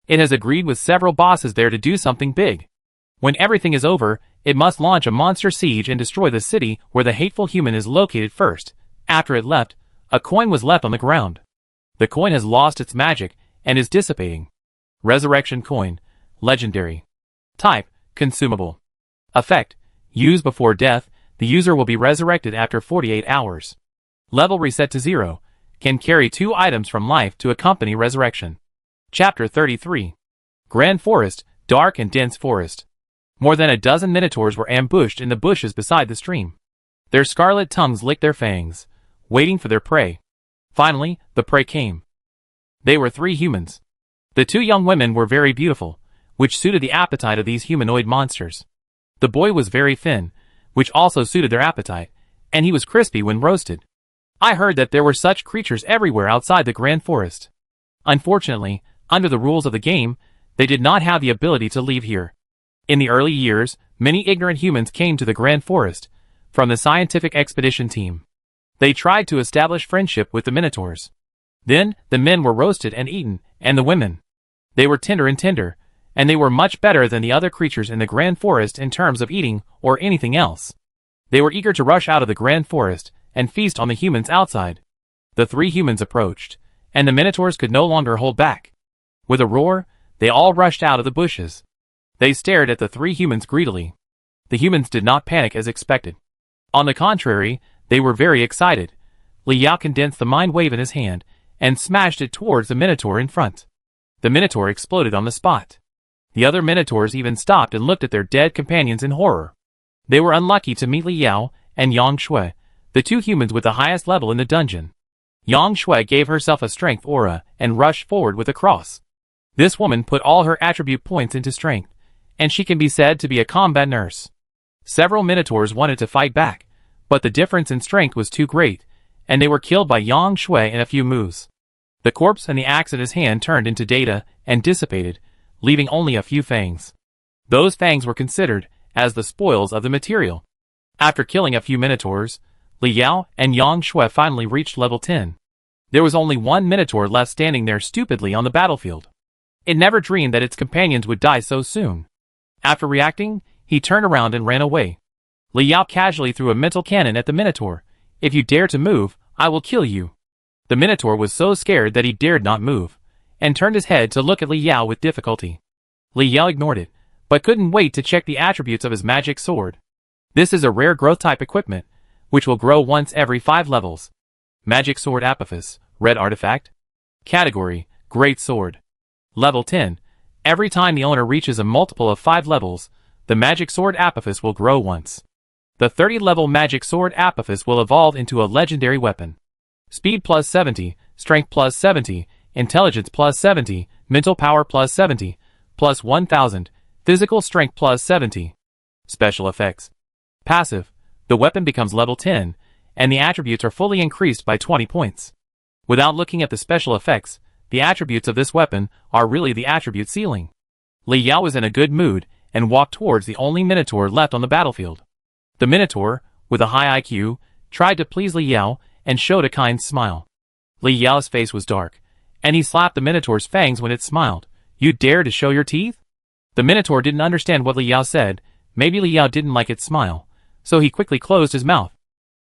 It has agreed with several bosses there to do something big. When everything is over, it must launch a monster siege and destroy the city where the hateful human is located first. After it left, a coin was left on the ground. The coin has lost its magic and is dissipating. Resurrection coin. Legendary. Type, consumable. Effect, used before death, the user will be resurrected after 48 hours. Level reset to 0. Can carry 2 items from life to accompany resurrection. Chapter 33. Grand Forest, dark and dense forest. More than a dozen minotaurs were ambushed in the bushes beside the stream. Their scarlet tongues licked their fangs, waiting for their prey. Finally, the prey came. They were 3 humans. The 2 young women were very beautiful, which suited the appetite of these humanoid monsters. The boy was very thin, which also suited their appetite, and he was crispy when roasted. I heard that there were such creatures everywhere outside the Grand Forest. Unfortunately, under the rules of the game, they did not have the ability to leave here. In the early years, many ignorant humans came to the Grand Forest from the scientific expedition team. They tried to establish friendship with the minotaurs. Then, the men were roasted and eaten, and the women. They were tender, and they were much better than the other creatures in the Grand Forest in terms of eating or anything else. They were eager to rush out of the Grand Forest and feast on the humans outside. The 3 humans approached, and the minotaurs could no longer hold back. With a roar, they all rushed out of the bushes. They stared at the 3 humans greedily. The humans did not panic as expected. On the contrary, they were very excited. Li Yao condensed the mind wave in his hand and smashed it towards the minotaur in front. The minotaur exploded on the spot. The other minotaurs even stopped and looked at their dead companions in horror. They were unlucky to meet Li Yao and Yang Shui, the 2 humans with the highest level in the dungeon. Yang Shui gave herself a strength aura and rushed forward with a cross. This woman put all her attribute points into strength, and she can be said to be a combat nurse. Several minotaurs wanted to fight back, but the difference in strength was too great, and they were killed by Yang Shui in a few moves. The corpse and the axe in his hand turned into data and dissipated, leaving only a few fangs. Those fangs were considered as the spoils of the material. After killing a few minotaurs, Li Yao and Yang Shui finally reached level 10. There was only one minotaur left standing there stupidly on the battlefield. It never dreamed that its companions would die so soon. After reacting, he turned around and ran away. Li Yao casually threw a mental cannon at the minotaur. If you dare to move, I will kill you. The minotaur was so scared that he dared not move, and turned his head to look at Li Yao with difficulty. Li Yao ignored it, but couldn't wait to check the attributes of his magic sword. This is a rare growth type equipment, which will grow once every 5 levels. Magic Sword Apophis, Red Artifact. Category, Great Sword. Level 10. Every time the owner reaches a multiple of 5 levels, the Magic Sword Apophis will grow once. The 30-level Magic Sword Apophis will evolve into a legendary weapon. Speed plus 70, Strength plus 70, Intelligence plus 70, Mental Power plus 70, plus 1000, Physical Strength plus 70. Special Effects. Passive. The weapon becomes level 10, and the attributes are fully increased by 20 points. Without looking at the special effects, the attributes of this weapon are really the attribute ceiling. Li Yao was in a good mood, and walked towards the only minotaur left on the battlefield. The minotaur, with a high IQ, tried to please Li Yao, and showed a kind smile. Li Yao's face was dark, and he slapped the minotaur's fangs when it smiled. You dare to show your teeth? The minotaur didn't understand what Li Yao said. Maybe Li Yao didn't like its smile, so he quickly closed his mouth.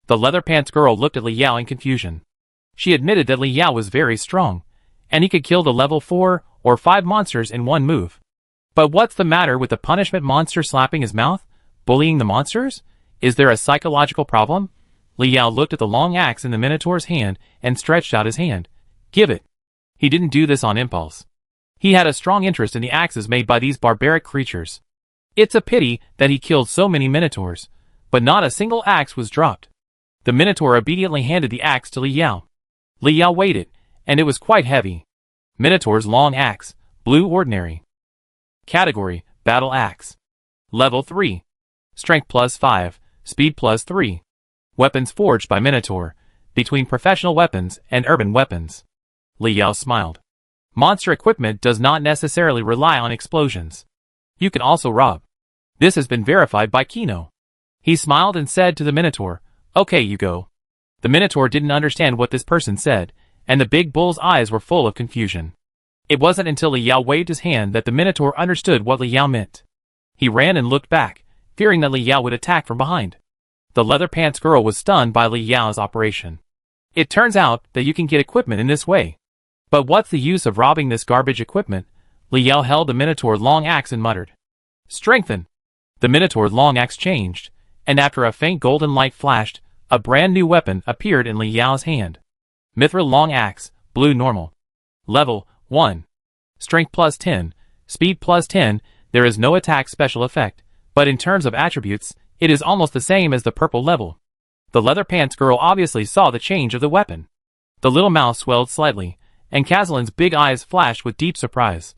The leather pants girl looked at Li Yao in confusion. She admitted that Li Yao was very strong, and he could kill the level 4 or 5 monsters in one move. But what's the matter with the punishment monster slapping his mouth? Bullying the monsters? Is there a psychological problem? Li Yao looked at the long axe in the minotaur's hand and stretched out his hand. Give it. He didn't do this on impulse. He had a strong interest in the axes made by these barbaric creatures. It's a pity that he killed so many minotaurs, but not a single axe was dropped. The minotaur obediently handed the axe to Li Yao. Li Yao weighed it, and it was quite heavy. Minotaur's long axe, blue ordinary. Category, Battle Axe. Level 3. Strength plus 5, Speed plus 3. Weapons forged by Minotaur, between professional weapons and urban weapons. Li Yao smiled. Monster equipment does not necessarily rely on explosions. You can also rob. This has been verified by Kino. He smiled and said to the Minotaur, Okay, you go. The Minotaur didn't understand what this person said, and the big bull's eyes were full of confusion. It wasn't until Li Yao waved his hand that the Minotaur understood what Li Yao meant. He ran and looked back, fearing that Li Yao would attack from behind. The leather pants girl was stunned by Li Yao's operation. It turns out that you can get equipment in this way. But what's the use of robbing this garbage equipment? Li Yao held the Minotaur's long axe and muttered. Strengthen! The Minotaur's long axe changed, and after a faint golden light flashed, a brand new weapon appeared in Li Yao's hand. Mithril long axe, blue normal. Level 1. Strength plus 10, Speed plus 10, there is no attack special effect, but in terms of attributes, it is almost the same as the purple level. The leather pants girl obviously saw the change of the weapon. The little mouth swelled slightly, and Kazlin's big eyes flashed with deep surprise.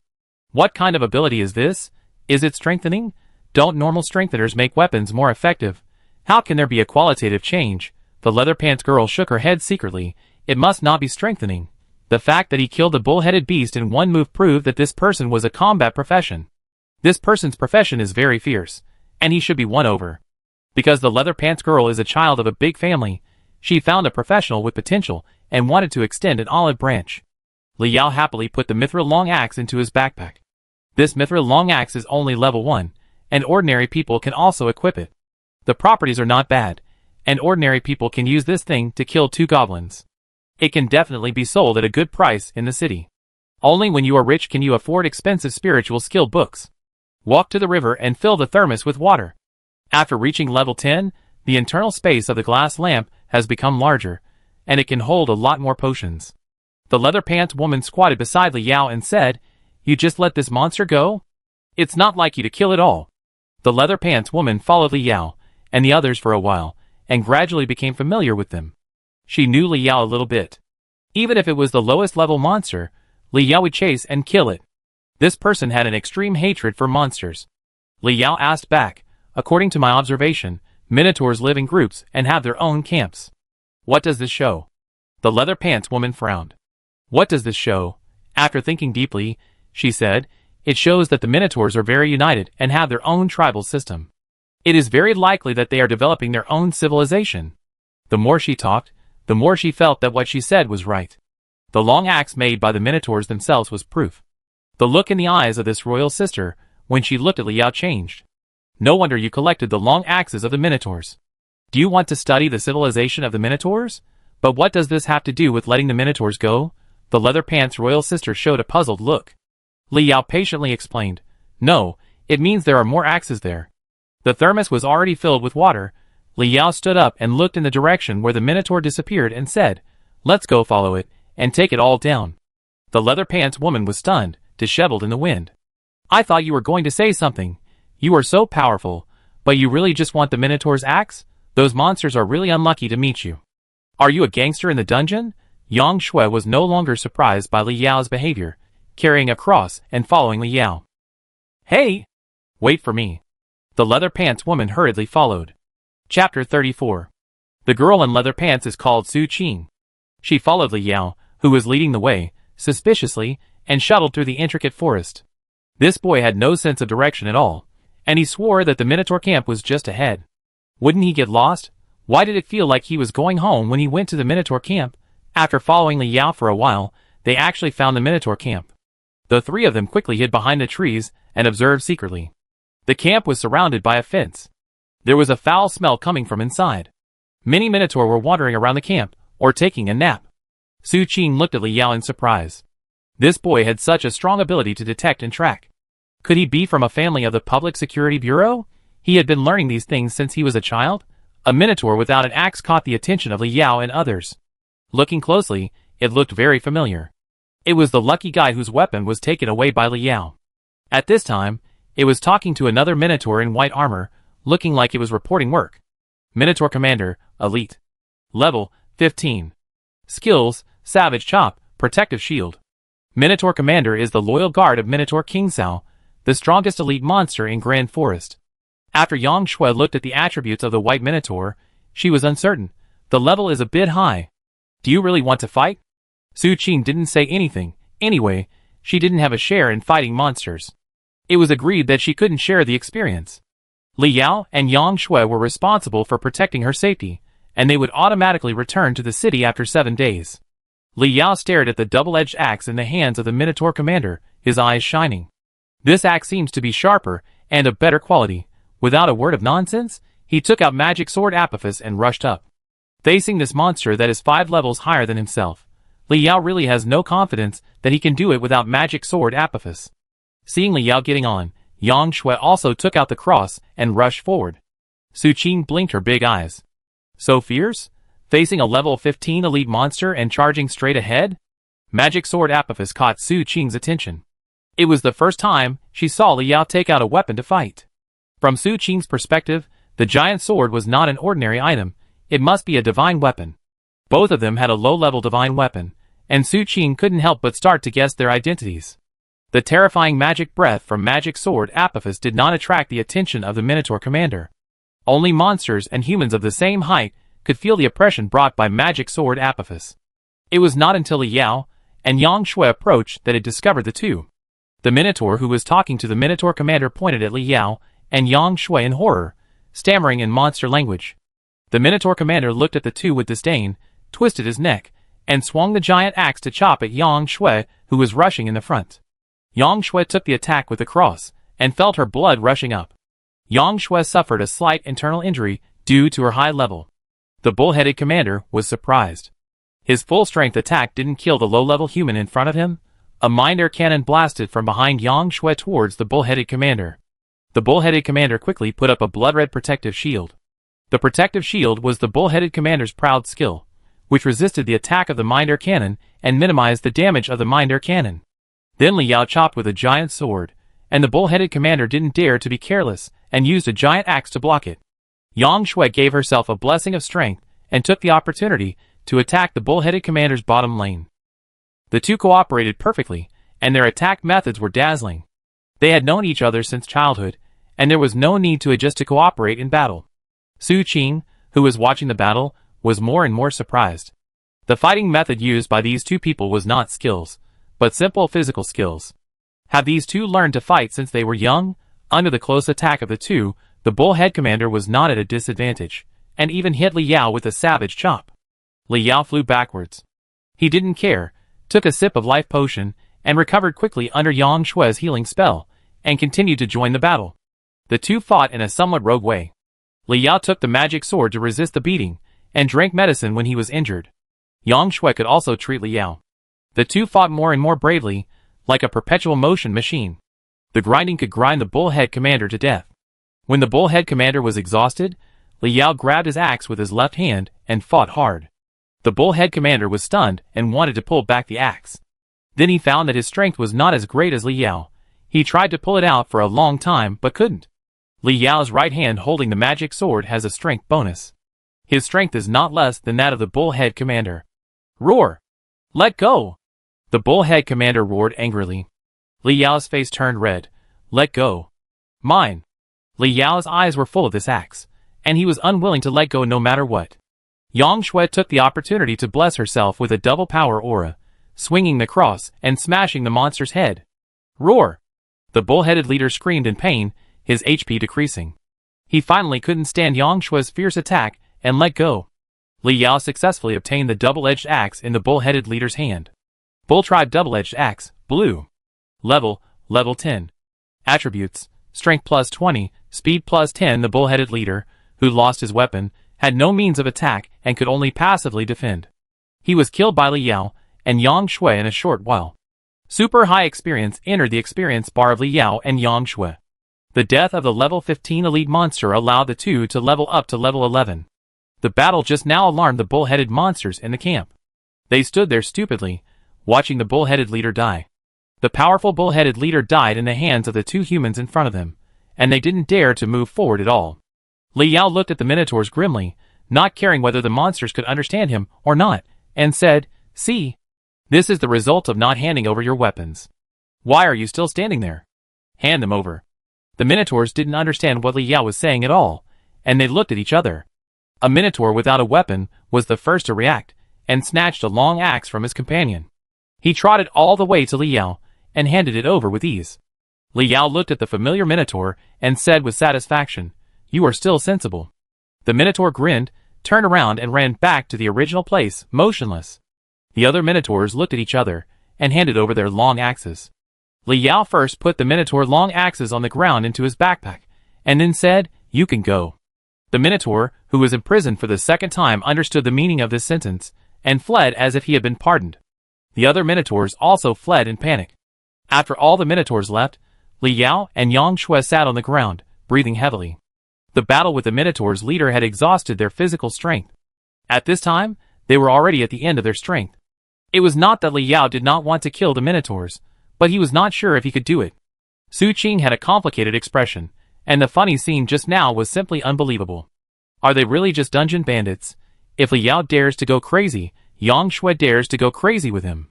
What kind of ability is this? Is it strengthening? Don't normal strengtheners make weapons more effective? How can there be a qualitative change? The leather pants girl shook her head secretly. It must not be strengthening. The fact that he killed the bull-headed beast in one move proved that this person was a combat profession. This person's profession is very fierce, and he should be won over. Because the leather pants girl is a child of a big family, she found a professional with potential and wanted to extend an olive branch. Li Yao happily put the mithril long axe into his backpack. This mithril long axe is only level 1, and ordinary people can also equip it. The properties are not bad, and ordinary people can use this thing to kill 2 goblins. It can definitely be sold at a good price in the city. Only when you are rich can you afford expensive spiritual skill books. Walk to the river and fill the thermos with water. After reaching level 10, the internal space of the glass lamp has become larger, and it can hold a lot more potions. The leather pants woman squatted beside Li Yao and said, You just let this monster go? It's not like you to kill it all. The leather pants woman followed Li Yao and the others for a while, and gradually became familiar with them. She knew Li Yao a little bit. Even if it was the lowest level monster, Li Yao would chase and kill it. This person had an extreme hatred for monsters. Li Yao asked back, According to my observation, minotaurs live in groups and have their own camps. What does this show? The leather pants woman frowned. What does this show? After thinking deeply, she said, It shows that the minotaurs are very united and have their own tribal system. It is very likely that they are developing their own civilization. The more she talked, the more she felt that what she said was right. The long axe made by the minotaurs themselves was proof. The look in the eyes of this royal sister, when she looked at Li Yao, changed. No wonder you collected the long axes of the minotaurs. Do you want to study the civilization of the minotaurs? But what does this have to do with letting the minotaurs go? The leather pants royal sister showed a puzzled look. Li Yao patiently explained, no, it means there are more axes there. The thermos was already filled with water. Li Yao stood up and looked in the direction where the minotaur disappeared and said, let's go follow it, and take it all down. The leather pants woman was stunned, disheveled in the wind. I thought you were going to say something. You are so powerful, but you really just want the minotaur's axe? Those monsters are really unlucky to meet you. Are you a gangster in the dungeon? Yang Shui was no longer surprised by Li Yao's behavior, carrying a cross and following Li Yao. Hey! Wait for me. The leather pants woman hurriedly followed. Chapter 34. The girl in leather pants is called Su Qing. She followed Li Yao, who was leading the way, suspiciously, and shuttled through the intricate forest. This boy had no sense of direction at all, and he swore that the Minotaur camp was just ahead. Wouldn't he get lost? Why did it feel like he was going home when he went to the Minotaur camp? After following Li Yao for a while, they actually found the Minotaur camp. The three of them quickly hid behind the trees and observed secretly. The camp was surrounded by a fence. There was a foul smell coming from inside. Many Minotaur were wandering around the camp, or taking a nap. Su Qing looked at Li Yao in surprise. This boy had such a strong ability to detect and track. Could he be from a family of the Public Security Bureau? He had been learning these things since he was a child. A Minotaur without an axe caught the attention of Li Yao and others. Looking closely, it looked very familiar. It was the lucky guy whose weapon was taken away by Li Yao. At this time, it was talking to another Minotaur in white armor, looking like it was reporting work. Minotaur Commander, Elite. Level, 15. Skills, Savage Chop, Protective Shield. Minotaur Commander is the loyal guard of Minotaur King Sao, the strongest elite monster in Grand Forest. After Yang Shui looked at the attributes of the white Minotaur, she was uncertain. The level is a bit high. Do you really want to fight? Su Qing didn't say anything. Anyway, she didn't have a share in fighting monsters. It was agreed that she couldn't share the experience. Li Yao and Yang Shui were responsible for protecting her safety, and they would automatically return to the city after 7 days. Li Yao stared at the double-edged axe in the hands of the Minotaur Commander, his eyes shining. This axe seems to be sharper and of better quality. Without a word of nonsense, he took out Magic Sword Apophis and rushed up. Facing this monster that is 5 levels higher than himself, Li Yao really has no confidence that he can do it without Magic Sword Apophis. Seeing Li Yao getting on, Yang Shui also took out the cross and rushed forward. Su Qing blinked her big eyes. So fierce? Facing a level 15 elite monster and charging straight ahead? Magic Sword Apophis caught Su Qing's attention. It was the first time she saw Li Yao take out a weapon to fight. From Su Qing's perspective, the giant sword was not an ordinary item, it must be a divine weapon. Both of them had a low-level divine weapon, and Su Qing couldn't help but start to guess their identities. The terrifying magic breath from Magic Sword Apophis did not attract the attention of the Minotaur Commander. Only monsters and humans of the same height could feel the oppression brought by Magic Sword Apophis. It was not until Li Yao and Yang Shui approached that it discovered the two. The Minotaur who was talking to the Minotaur Commander pointed at Li Yao and Yang Shui in horror, stammering in monster language. The Minotaur Commander looked at the two with disdain, twisted his neck, and swung the giant axe to chop at Yang Shui, who was rushing in the front. Yang Shui took the attack with the cross, and felt her blood rushing up. Yang Shui suffered a slight internal injury due to her high level. The bull-headed commander was surprised. His full-strength attack didn't kill the low-level human in front of him. A mind air cannon blasted from behind Yang Shui towards the bull-headed commander. The bull-headed commander quickly put up a blood-red protective shield. The protective shield was the bull-headed commander's proud skill, which resisted the attack of the mind air cannon and minimized the damage of the mind air cannon. Then Li Yao chopped with a giant sword, and the bull-headed commander didn't dare to be careless and used a giant axe to block it. Yang Shui gave herself a blessing of strength and took the opportunity to attack the bull-headed commander's bottom lane. The two cooperated perfectly, and their attack methods were dazzling. They had known each other since childhood, and there was no need to adjust to cooperate in battle. Su Qing, who was watching the battle, was more and more surprised. The fighting method used by these two people was not skills, but simple physical skills. Had these two learned to fight since they were young? Under the close attack of the two, the bullhead commander was not at a disadvantage, and even hit Li Yao with a savage chop. Li Yao flew backwards. He didn't care. took a sip of life potion, and recovered quickly under Yang Shue's healing spell, and continued to join the battle. The two fought in a somewhat rogue way. Li Yao took the magic sword to resist the beating, and drank medicine when he was injured. Yang Shui could also treat Li Yao. The two fought more and more bravely, like a perpetual motion machine. The grinding could grind the bullhead commander to death. When the bullhead commander was exhausted, Li Yao grabbed his axe with his left hand and fought hard. The bullhead commander was stunned and wanted to pull back the axe. Then he found that his strength was not as great as Li Yao. He tried to pull it out for a long time but couldn't. Li Yao's right hand holding the magic sword has a strength bonus. His strength is not less than that of the bullhead commander. Roar! Let go! The bullhead commander roared angrily. Li Yao's face turned red. Let go. Mine. Li Yao's eyes were full of this axe, and he was unwilling to let go no matter what. Yang Shui took the opportunity to bless herself with a double power aura, swinging the cross and smashing the monster's head. Roar! The bullheaded leader screamed in pain, his HP decreasing. He finally couldn't stand Yang Shui's fierce attack and let go. Li Yao successfully obtained the double-edged axe in the bullheaded leader's hand. Bull Tribe Double-Edged Axe, Blue. Level 10. Attributes, Strength plus 20, Speed plus 10. The bullheaded leader, who lost his weapon, had no means of attack and could only passively defend. He was killed by Li Yao and Yang Shui in a short while. Super high experience entered the experience bar of Li Yao and Yang Shui. The death of the level 15 elite monster allowed the two to level up to level 11. The battle just now alarmed the bullheaded monsters in the camp. They stood there stupidly, watching the bullheaded leader die. The powerful bullheaded leader died in the hands of the two humans in front of them, and they didn't dare to move forward at all. Li Yao looked at the minotaurs grimly, not caring whether the monsters could understand him or not, and said, "See? This is the result of not handing over your weapons. Why are you still standing there? Hand them over." The minotaurs didn't understand what Li Yao was saying at all, and they looked at each other. A minotaur without a weapon was the first to react, and snatched a long axe from his companion. He trotted all the way to Li Yao, and handed it over with ease. Li Yao looked at the familiar minotaur, and said with satisfaction, "You are still sensible." The minotaur grinned, turned around and ran back to the original place, motionless. The other minotaurs looked at each other, and handed over their long axes. Li Yao first put the minotaur long axes on the ground into his backpack, and then said, "You can go." The minotaur, who was imprisoned for the second time, understood the meaning of this sentence, and fled as if he had been pardoned. The other minotaurs also fled in panic. After all the minotaurs left, Li Yao and Yang Shui sat on the ground, breathing heavily. The battle with the minotaurs' leader had exhausted their physical strength. At this time, they were already at the end of their strength. It was not that Li Yao did not want to kill the minotaurs, but he was not sure if he could do it. Su Qing had a complicated expression, and the funny scene just now was simply unbelievable. Are they really just dungeon bandits? If Li Yao dares to go crazy, Yang Shui dares to go crazy with him.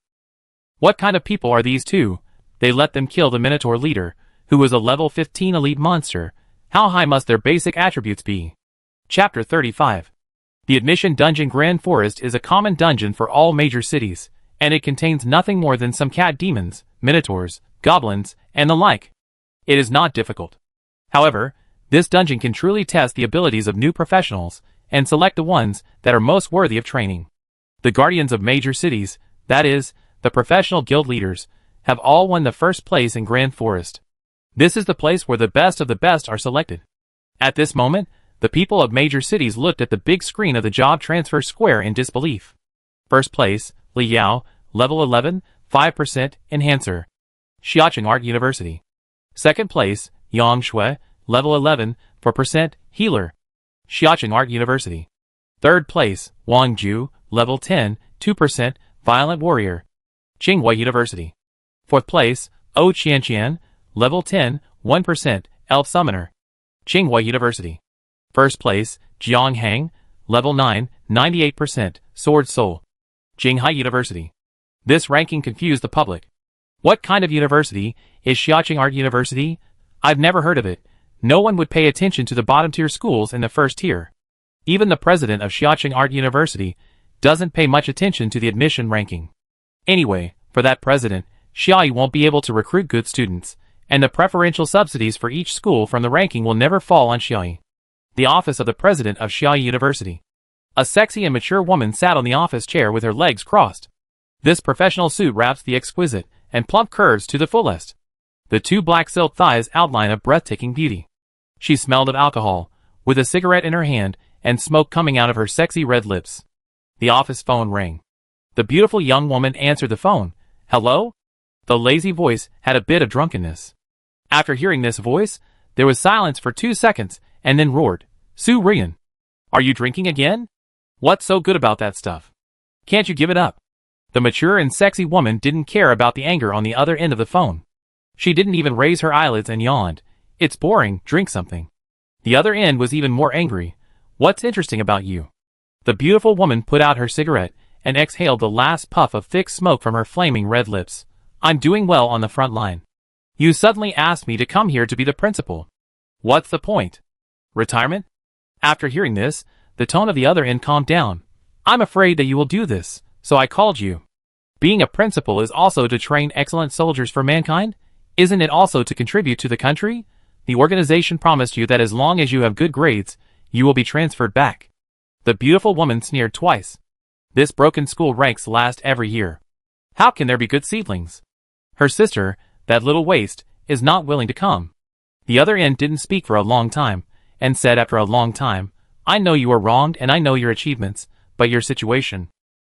What kind of people are these two? They let them kill the minotaur leader, who was a level 15 elite monster. How high must their basic attributes be? Chapter 35. The Admission Dungeon Grand Forest is a common dungeon for all major cities, and it contains nothing more than some cat demons, minotaurs, goblins, and the like. It is not difficult. However, this dungeon can truly test the abilities of new professionals, and select the ones that are most worthy of training. The guardians of major cities, that is, the professional guild leaders, have all won the first place in Grand Forest. This is the place where the best of the best are selected. At this moment, the people of major cities looked at the big screen of the job transfer square in disbelief. First place, Li Yao, level 11, 5% enhancer. Xiaoqing Art University. Second place, Yang Shui, level 11, 4% healer. Xiaoqing Art University. Third place, Wang Ju, level 10, 2% violent warrior. Tsinghua University. Fourth place, O Qianqian, level 10, 1% elf summoner. Tsinghua University. First place, Jiang Hang, level 9, 98% sword soul. Jinghai University. This ranking confused the public. What kind of university is Xiaoqing Art University? I've never heard of it. No one would pay attention to the bottom tier schools in the first tier. Even the president of Xiaoqing Art University doesn't pay much attention to the admission ranking. Anyway, for that president, Xiaoyi won't be able to recruit good students, and the preferential subsidies for each school from the ranking will never fall on Xiaoyi. The office of the president of Xiaoyi University. A sexy and mature woman sat on the office chair with her legs crossed. This professional suit wraps the exquisite and plump curves to the fullest. The two black silk thighs outline a breathtaking beauty. She smelled of alcohol, with a cigarette in her hand and smoke coming out of her sexy red lips. The office phone rang. The beautiful young woman answered the phone. Hello? The lazy voice had a bit of drunkenness. After hearing this voice, there was silence for 2 seconds, and then roared, Sue Ryan. Are you drinking again? What's so good about that stuff? Can't you give it up? The mature and sexy woman didn't care about the anger on the other end of the phone. She didn't even raise her eyelids and yawned. It's boring, drink something. The other end was even more angry. What's interesting about you? The beautiful woman put out her cigarette and exhaled the last puff of thick smoke from her flaming red lips. I'm doing well on the front line. You suddenly asked me to come here to be the principal. What's the point? Retirement? After hearing this, the tone of the other end calmed down. I'm afraid that you will do this, so I called you. Being a principal is also to train excellent soldiers for mankind? Isn't it also to contribute to the country? The organization promised you that as long as you have good grades, you will be transferred back. The beautiful woman sneered twice. This broken school ranks last every year. How can there be good seedlings? Her sister, that little waste, is not willing to come. The other end didn't speak for a long time, and said after a long time, I know you are wronged and I know your achievements, but your situation.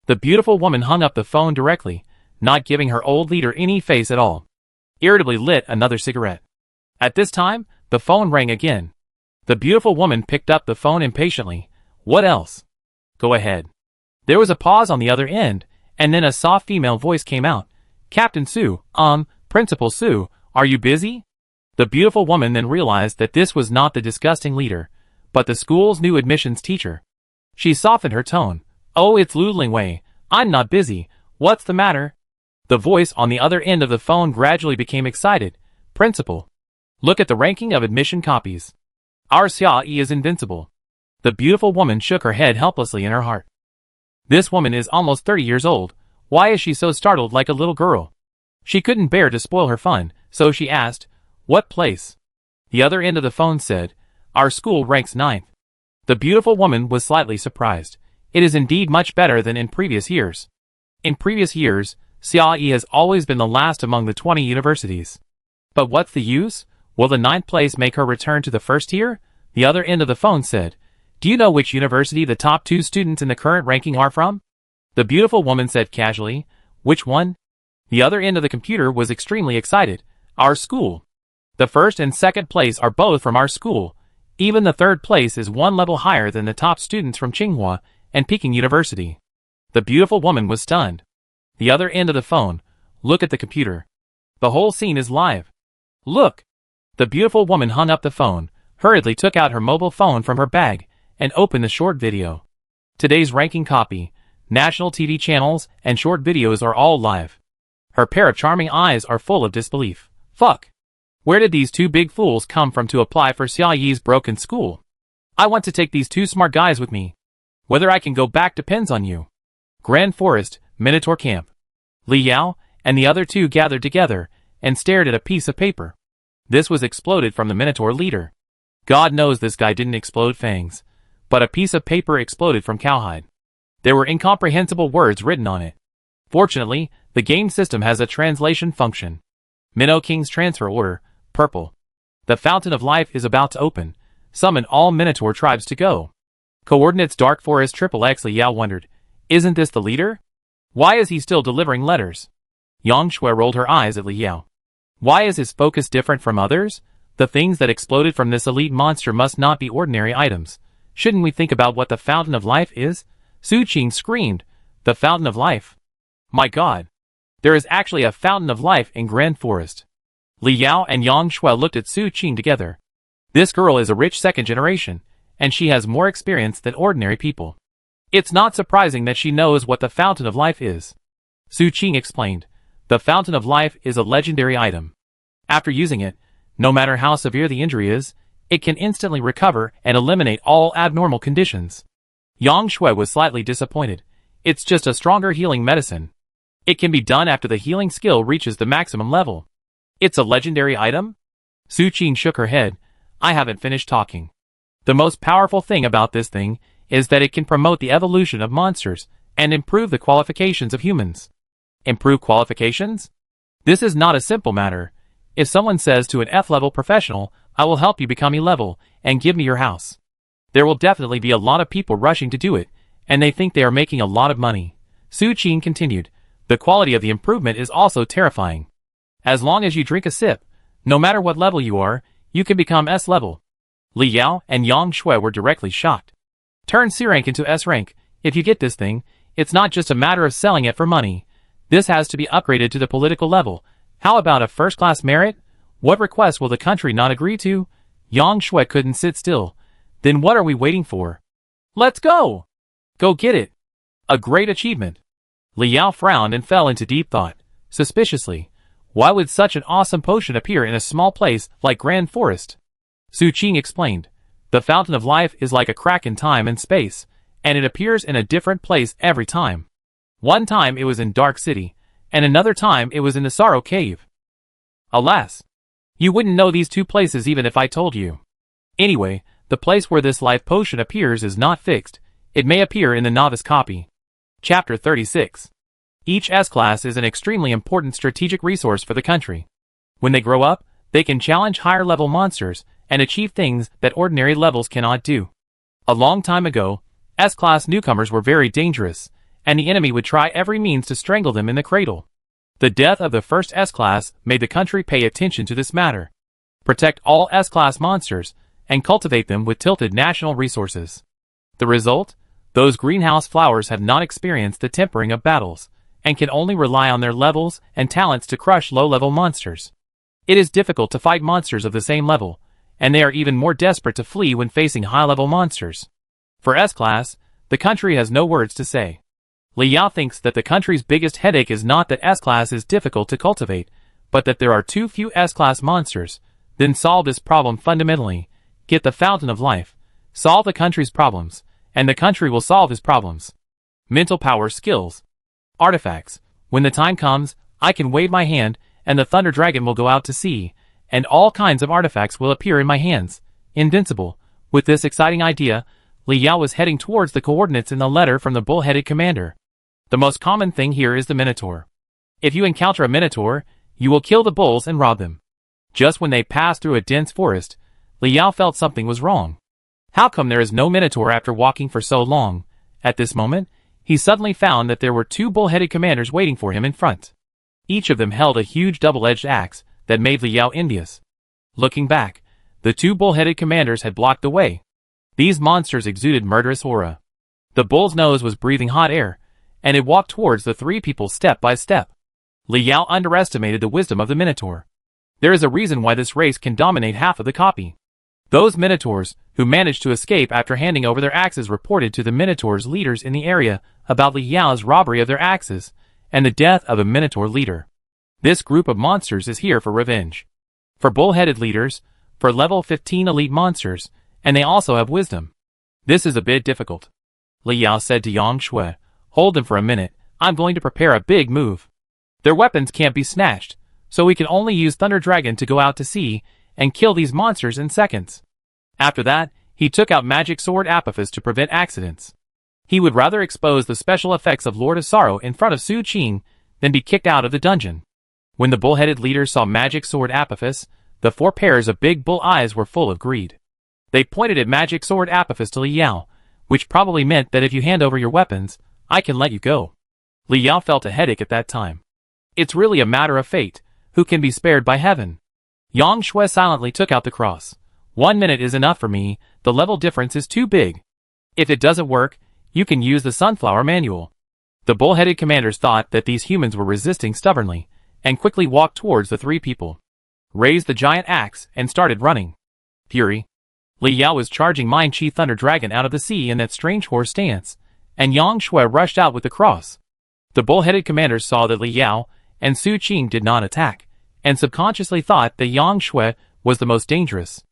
The beautiful woman hung up the phone directly, not giving her old leader any face at all. Irritably lit another cigarette. At this time, the phone rang again. The beautiful woman picked up the phone impatiently. What else? Go ahead. There was a pause on the other end, and then a soft female voice came out. Captain Sue, Principal Sue, are you busy? The beautiful woman then realized that this was not the disgusting leader, but the school's new admissions teacher. She softened her tone. Oh, it's Lu Lingwei. I'm not busy. What's the matter? The voice on the other end of the phone gradually became excited. Principal. Look at the ranking of admission copies. Our Xia Yi is invincible. The beautiful woman shook her head helplessly in her heart. This woman is almost 30 years old. Why is she so startled like a little girl? She couldn't bear to spoil her fun, so she asked, What place? The other end of the phone said, Our school ranks 9th. The beautiful woman was slightly surprised. It is indeed much better than in previous years. In previous years, Xia Yi has always been the last among the 20 universities. But what's the use? Will the 9th place make her return to the first tier? The other end of the phone said, Do you know which university the top 2 students in the current ranking are from? The beautiful woman said casually, Which one? The other end of the computer was extremely excited. Our school. The first and second place are both from our school. Even the third place is one level higher than the top students from Tsinghua and Peking University. The beautiful woman was stunned. The other end of the phone. Look at the computer. The whole scene is live. Look. The beautiful woman hung up the phone, hurriedly took out her mobile phone from her bag, and opened the short video. Today's ranking copy, national TV channels, and short videos are all live. Her pair of charming eyes are full of disbelief. Fuck. Where did these 2 big fools come from to apply for Xia Yi's broken school? I want to take these 2 smart guys with me. Whether I can go back depends on you. Grand Forest, Minotaur Camp. Li Yao and the other 2 gathered together and stared at a piece of paper. This was exploded from the Minotaur leader. God knows this guy didn't explode fangs, but a piece of paper exploded from cowhide. There were incomprehensible words written on it. Fortunately, the game system has a translation function. Minnow King's transfer order, purple. The Fountain of Life is about to open. Summon all Minotaur tribes to go. Coordinates Dark Forest XXX. Li Yao wondered, Isn't this the leader? Why is he still delivering letters? Yang Shui rolled her eyes at Li Yao. Why is his focus different from others? The things that exploded from this elite monster must not be ordinary items. Shouldn't we think about what the Fountain of Life is? Su Qing screamed, The Fountain of Life. My God. There is actually a Fountain of Life in Grand Forest. Li Yao and Yang Shui looked at Su Qing together. This girl is a rich second generation, and she has more experience than ordinary people. It's not surprising that she knows what the Fountain of Life is. Su Qing explained, The Fountain of Life is a legendary item. After using it, no matter how severe the injury is, it can instantly recover and eliminate all abnormal conditions. Yang Shui was slightly disappointed. It's just a stronger healing medicine. It can be done after the healing skill reaches the maximum level. It's a legendary item? Su Qing shook her head. I haven't finished talking. The most powerful thing about this thing is that it can promote the evolution of monsters and improve the qualifications of humans. Improve qualifications? This is not a simple matter. If someone says to an F-level professional, I will help you become E-level, and give me your house, there will definitely be a lot of people rushing to do it, and they think they are making a lot of money. Su Qing continued. The quality of the improvement is also terrifying. As long as you drink a sip, no matter what level you are, you can become S-level. Li Yao and Yang Shui were directly shocked. Turn C rank into S rank. If you get this thing, it's not just a matter of selling it for money. This has to be upgraded to the political level. How about a first-class merit? What request will the country not agree to? Yang Shui couldn't sit still. Then what are we waiting for? Let's go! Go get it! A great achievement. Li Yao frowned and fell into deep thought. Suspiciously, why would such an awesome potion appear in a small place like Grand Forest? Su Qing explained. The Fountain of Life is like a crack in time and space, and it appears in a different place every time. One time it was in Dark City, and another time it was in the Sorrow Cave. Alas! You wouldn't know these two places even if I told you. Anyway, the place where this life potion appears is not fixed. It may appear in the novice copy. Chapter 36. Each S-class is an extremely important strategic resource for the country. When they grow up, they can challenge higher-level monsters and achieve things that ordinary levels cannot do. A long time ago, S-class newcomers were very dangerous, and the enemy would try every means to strangle them in the cradle. The death of the first S-class made the country pay attention to this matter. Protect all S-class monsters, and cultivate them with tilted national resources. The result? Those greenhouse flowers have not experienced the tempering of battles, and can only rely on their levels and talents to crush low-level monsters. It is difficult to fight monsters of the same level, and they are even more desperate to flee when facing high-level monsters. For S-class, the country has no words to say. Li Yao thinks that the country's biggest headache is not that S-class is difficult to cultivate, but that there are too few S-class monsters. Then solve this problem fundamentally. Get the Fountain of Life. Solve the country's problems, and the country will solve his problems. Mental power skills. Artifacts. When the time comes, I can wave my hand, and the Thunder Dragon will go out to sea, and all kinds of artifacts will appear in my hands. Invincible. With this exciting idea, Li Yao was heading towards the coordinates in the letter from the bull-headed commander. The most common thing here is the Minotaur. If you encounter a Minotaur, you will kill the bulls and rob them. Just when they passed through a dense forest, Li Yao felt something was wrong. How come there is no Minotaur after walking for so long? At this moment, he suddenly found that there were two bull-headed commanders waiting for him in front. Each of them held a huge double-edged axe that made Li Yao envious. Looking back, the two bull-headed commanders had blocked the way. These monsters exuded murderous aura. The bull's nose was breathing hot air, and it walked towards the three people step by step. Li Yao underestimated the wisdom of the Minotaur. There is a reason why this race can dominate half of the copy. Those Minotaurs, who managed to escape after handing over their axes, reported to the Minotaur's leaders in the area about Li Yao's robbery of their axes, and the death of a Minotaur leader. This group of monsters is here for revenge. For bull-headed leaders, for level 15 elite monsters, and they also have wisdom. This is a bit difficult. Li Yao said to Yang Shui, hold them for a minute, I'm going to prepare a big move. Their weapons can't be snatched, so we can only use Thunder Dragon to go out to sea and kill these monsters in seconds. After that, he took out Magic Sword Apophis to prevent accidents. He would rather expose the special effects of Lord of Sorrow in front of Su Qing than be kicked out of the dungeon. When the bull-headed leaders saw Magic Sword Apophis, the 4 pairs of big bull eyes were full of greed. They pointed at Magic Sword Apophis to Li Yao, which probably meant that if you hand over your weapons, I can let you go. Li Yao felt a headache at that time. It's really a matter of fate, who can be spared by heaven. Yang Shui silently took out the cross. 1 minute is enough for me, the level difference is too big. If it doesn't work, you can use the Sunflower Manual. The bull-headed commanders thought that these humans were resisting stubbornly, and quickly walked towards the 3 people. Raised the giant axe and started running. Fury. Li Yao was charging Mind Chi Thunder Dragon out of the sea in that strange horse stance, and Yang Shui rushed out with the cross. The bull-headed commanders saw that Li Yao and Su Qing did not attack, and subconsciously thought that Yang Shui was the most dangerous.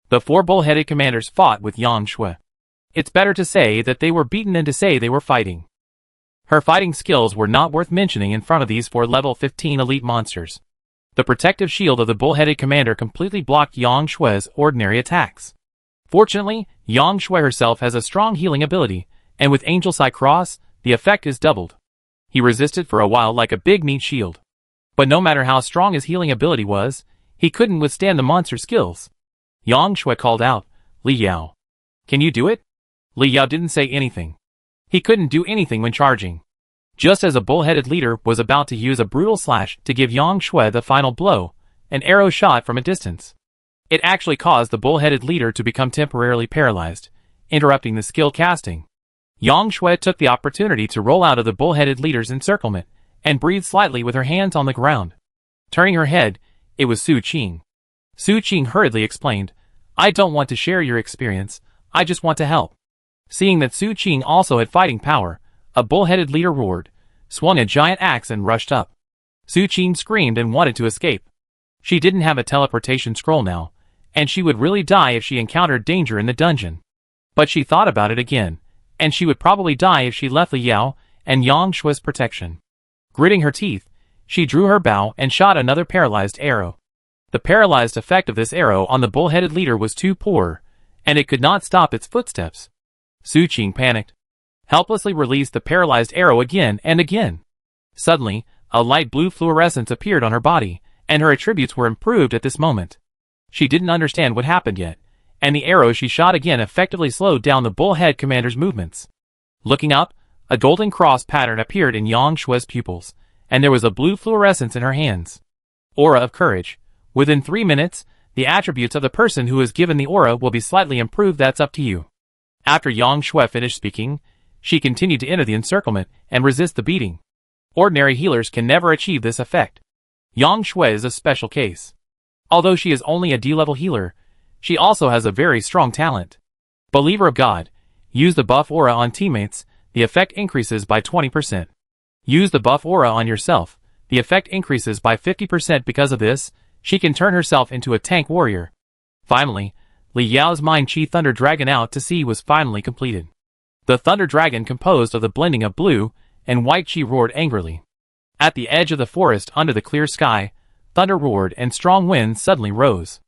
The 4 bull-headed commanders fought with Yang Shui. It's better to say that they were beaten than to say they were fighting. Her fighting skills were not worth mentioning in front of these 4 level 15 elite monsters. The protective shield of the bull-headed commander completely blocked Yang Shui's ordinary attacks. Fortunately, Yang Shui herself has a strong healing ability, and with Angel Sai Cross, the effect is doubled. He resisted for a while like a big meat shield. But no matter how strong his healing ability was, he couldn't withstand the monster's skills. Yang Shui called out, "Li Yao. Can you do it?" Li Yao didn't say anything. He couldn't do anything when charging. Just as a bull-headed leader was about to use a brutal slash to give Yang Shui the final blow, an arrow shot from a distance. It actually caused the bull-headed leader to become temporarily paralyzed, interrupting the skill casting. Yang Shui took the opportunity to roll out of the bull-headed leader's encirclement and breathe slightly with her hands on the ground. Turning her head, it was Su Qing. Su Qing hurriedly explained, "I don't want to share your experience, I just want to help." Seeing that Su Qing also had fighting power, a bull-headed leader roared, swung a giant axe and rushed up. Su Qing screamed and wanted to escape. She didn't have a teleportation scroll now, and she would really die if she encountered danger in the dungeon. But she thought about it again, and she would probably die if she left Li Yao and Yang Shui's protection. Gritting her teeth, she drew her bow and shot another paralyzed arrow. The paralyzed effect of this arrow on the bull-headed leader was too poor, and it could not stop its footsteps. Su Qing panicked, helplessly released the paralyzed arrow again and again. Suddenly, a light blue fluorescence appeared on her body, and her attributes were improved at this moment. She didn't understand what happened yet, and the arrow she shot again effectively slowed down the bullhead commander's movements. Looking up, a golden cross pattern appeared in Yang Shui's pupils, and there was a blue fluorescence in her hands. Aura of Courage. Within 3 minutes, the attributes of the person who is given the aura will be slightly improved. That's up to you. After Yang Shui finished speaking, she continued to enter the encirclement and resist the beating. Ordinary healers can never achieve this effect. Yang Shui is a special case. Although she is only a D-level healer, she also has a very strong talent. Believer of God, use the buff aura on teammates, the effect increases by 20%. Use the buff aura on yourself, the effect increases by 50%. Because of this, she can turn herself into a tank warrior. Finally, Li Yao's Mind Chi Thunder Dragon Out to Sea was finally completed. The Thunder Dragon composed of the blending of blue and white chi roared angrily. At the edge of the forest under the clear sky, thunder roared and strong winds suddenly rose.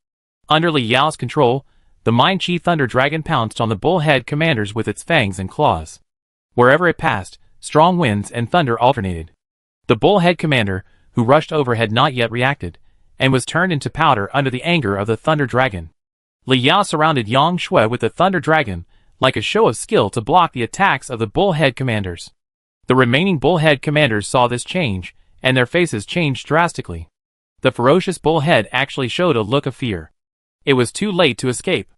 Under Li Yao's control, the Mind Chi Thunder Dragon pounced on the bullhead commanders with its fangs and claws. Wherever it passed, strong winds and thunder alternated. The bullhead commander, who rushed over, had not yet reacted, and was turned into powder under the anger of the Thunder Dragon. Li Yao surrounded Yang Shui with the Thunder Dragon, like a show of skill to block the attacks of the bullhead commanders. The remaining bullhead commanders saw this change, and their faces changed drastically. The ferocious bullhead actually showed a look of fear. It was too late to escape.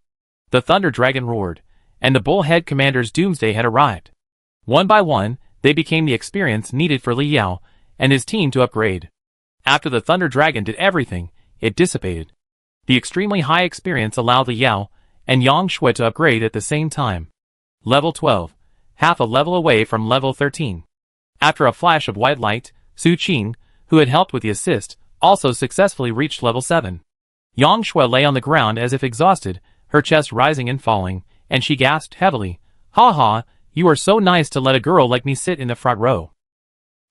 The Thunder Dragon roared, and the bullhead commander's doomsday had arrived. One by one, they became the experience needed for Li Yao and his team to upgrade. After the Thunder Dragon did everything, it dissipated. The extremely high experience allowed Li Yao and Yang Shui to upgrade at the same time. Level 12, half a level away from level 13. After a flash of white light, Su Qing, who had helped with the assist, also successfully reached level 7. Yang Shui lay on the ground as if exhausted, her chest rising and falling, and she gasped heavily, "Ha ha, you are so nice to let a girl like me sit in the front row."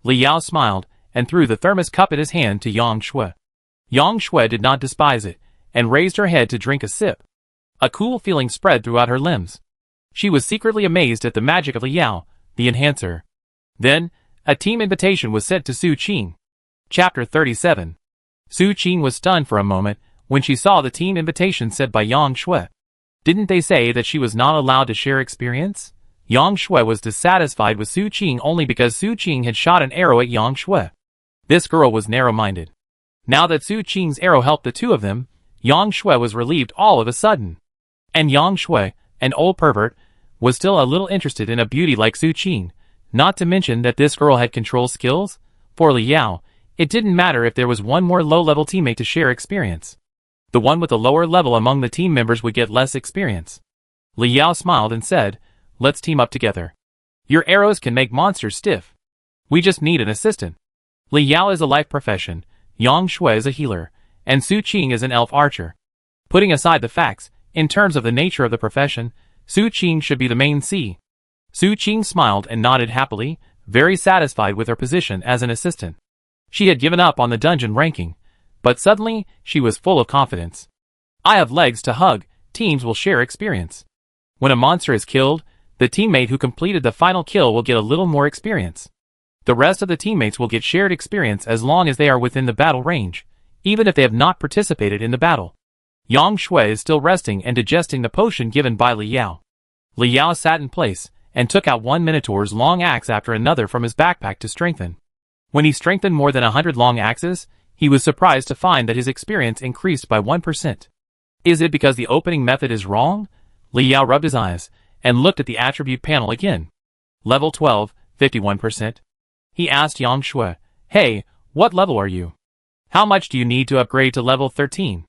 Li Yao smiled and threw the thermos cup in his hand to Yang Shui. Yang Shui did not despise it, and raised her head to drink a sip. A cool feeling spread throughout her limbs. She was secretly amazed at the magic of Li Yao, the enhancer. Then, a team invitation was sent to Su Qing. Chapter 37. Su Qing was stunned for a moment when she saw the team invitation sent by Yang Shui. Didn't they say that she was not allowed to share experience? Yang Shui was dissatisfied with Su Qing only because Su Qing had shot an arrow at Yang Shui. This girl was narrow-minded. Now that Su Qing's arrow helped the two of them, Yang Shui was relieved all of a sudden. And Yang Shui, an old pervert, was still a little interested in a beauty like Su Qing, not to mention that this girl had control skills. For Li Yao, it didn't matter if there was one more low-level teammate to share experience. The one with the lower level among the team members would get less experience. Li Yao smiled and said, "Let's team up together. Your arrows can make monsters stiff. We just need an assistant." Li Yao is a life profession, Yang Shui is a healer, and Su Qing is an elf archer. Putting aside the facts, in terms of the nature of the profession, Su Qing should be the main C. Su Qing smiled and nodded happily, very satisfied with her position as an assistant. She had given up on the dungeon ranking, but suddenly, she was full of confidence. "I have legs to hug, teams will share experience. When a monster is killed, the teammate who completed the final kill will get a little more experience. The rest of the teammates will get shared experience as long as they are within the battle range, even if they have not participated in the battle. Yang Shui is still resting and digesting the potion given by Li Yao. Li Yao sat in place and took out one Minotaur's long axe after another from his backpack to strengthen. When he strengthened more than 100 long axes, he was surprised to find that his experience increased by 1%. Is it because the opening method is wrong? Li Yao rubbed his eyes and looked at the attribute panel again. Level 12, 51%. He asked Yang Shui, "Hey, what level are you? How much do you need to upgrade to level 13?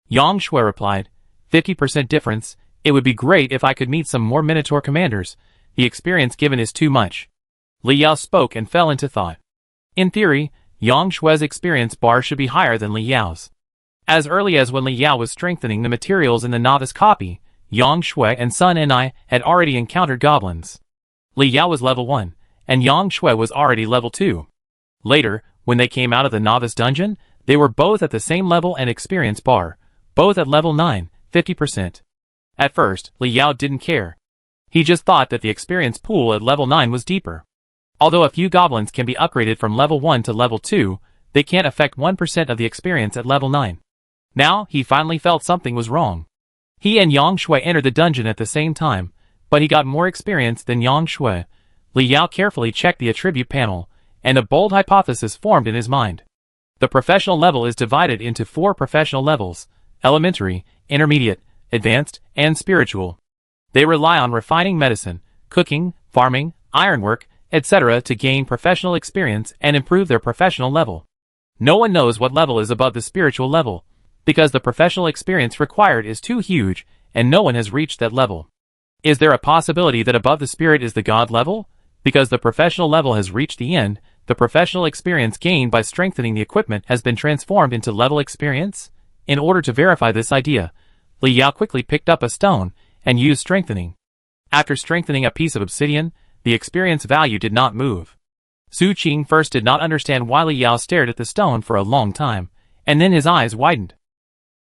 Yang Shui replied, 50% difference. It would be great if I could meet some more Minotaur commanders. The experience given is too much." Li Yao spoke and fell into thought. In theory, Yang Shui's experience bar should be higher than Li Yao's. As early as when Li Yao was strengthening the materials in the novice copy, Yang Shui and Sun and I had already encountered goblins. Li Yao was level 1, and Yang Shui was already level 2. Later, when they came out of the novice dungeon, they were both at the same level and experience bar, both at level 9, 50%. At first, Li Yao didn't care. He just thought that the experience pool at level 9 was deeper. Although a few goblins can be upgraded from level 1 to level 2, they can't affect 1% of the experience at level 9. Now, he finally felt something was wrong. He and Yang Shui entered the dungeon at the same time, but he got more experience than Yang Shui. Li Yao carefully checked the attribute panel, and a bold hypothesis formed in his mind. The professional level is divided into 4 professional levels: elementary, intermediate, advanced, and spiritual. They rely on refining medicine, cooking, farming, ironwork, etc. to gain professional experience and improve their professional level. No one knows what level is above the spiritual level, because the professional experience required is too huge, and no one has reached that level. Is there a possibility that above the spirit is the god level? Because the professional level has reached the end, the professional experience gained by strengthening the equipment has been transformed into level experience? In order to verify this idea, Li Yao quickly picked up a stone and used strengthening. After strengthening a piece of obsidian, the experience value did not move. Su Qing first did not understand why Li Yao stared at the stone for a long time, and then his eyes widened.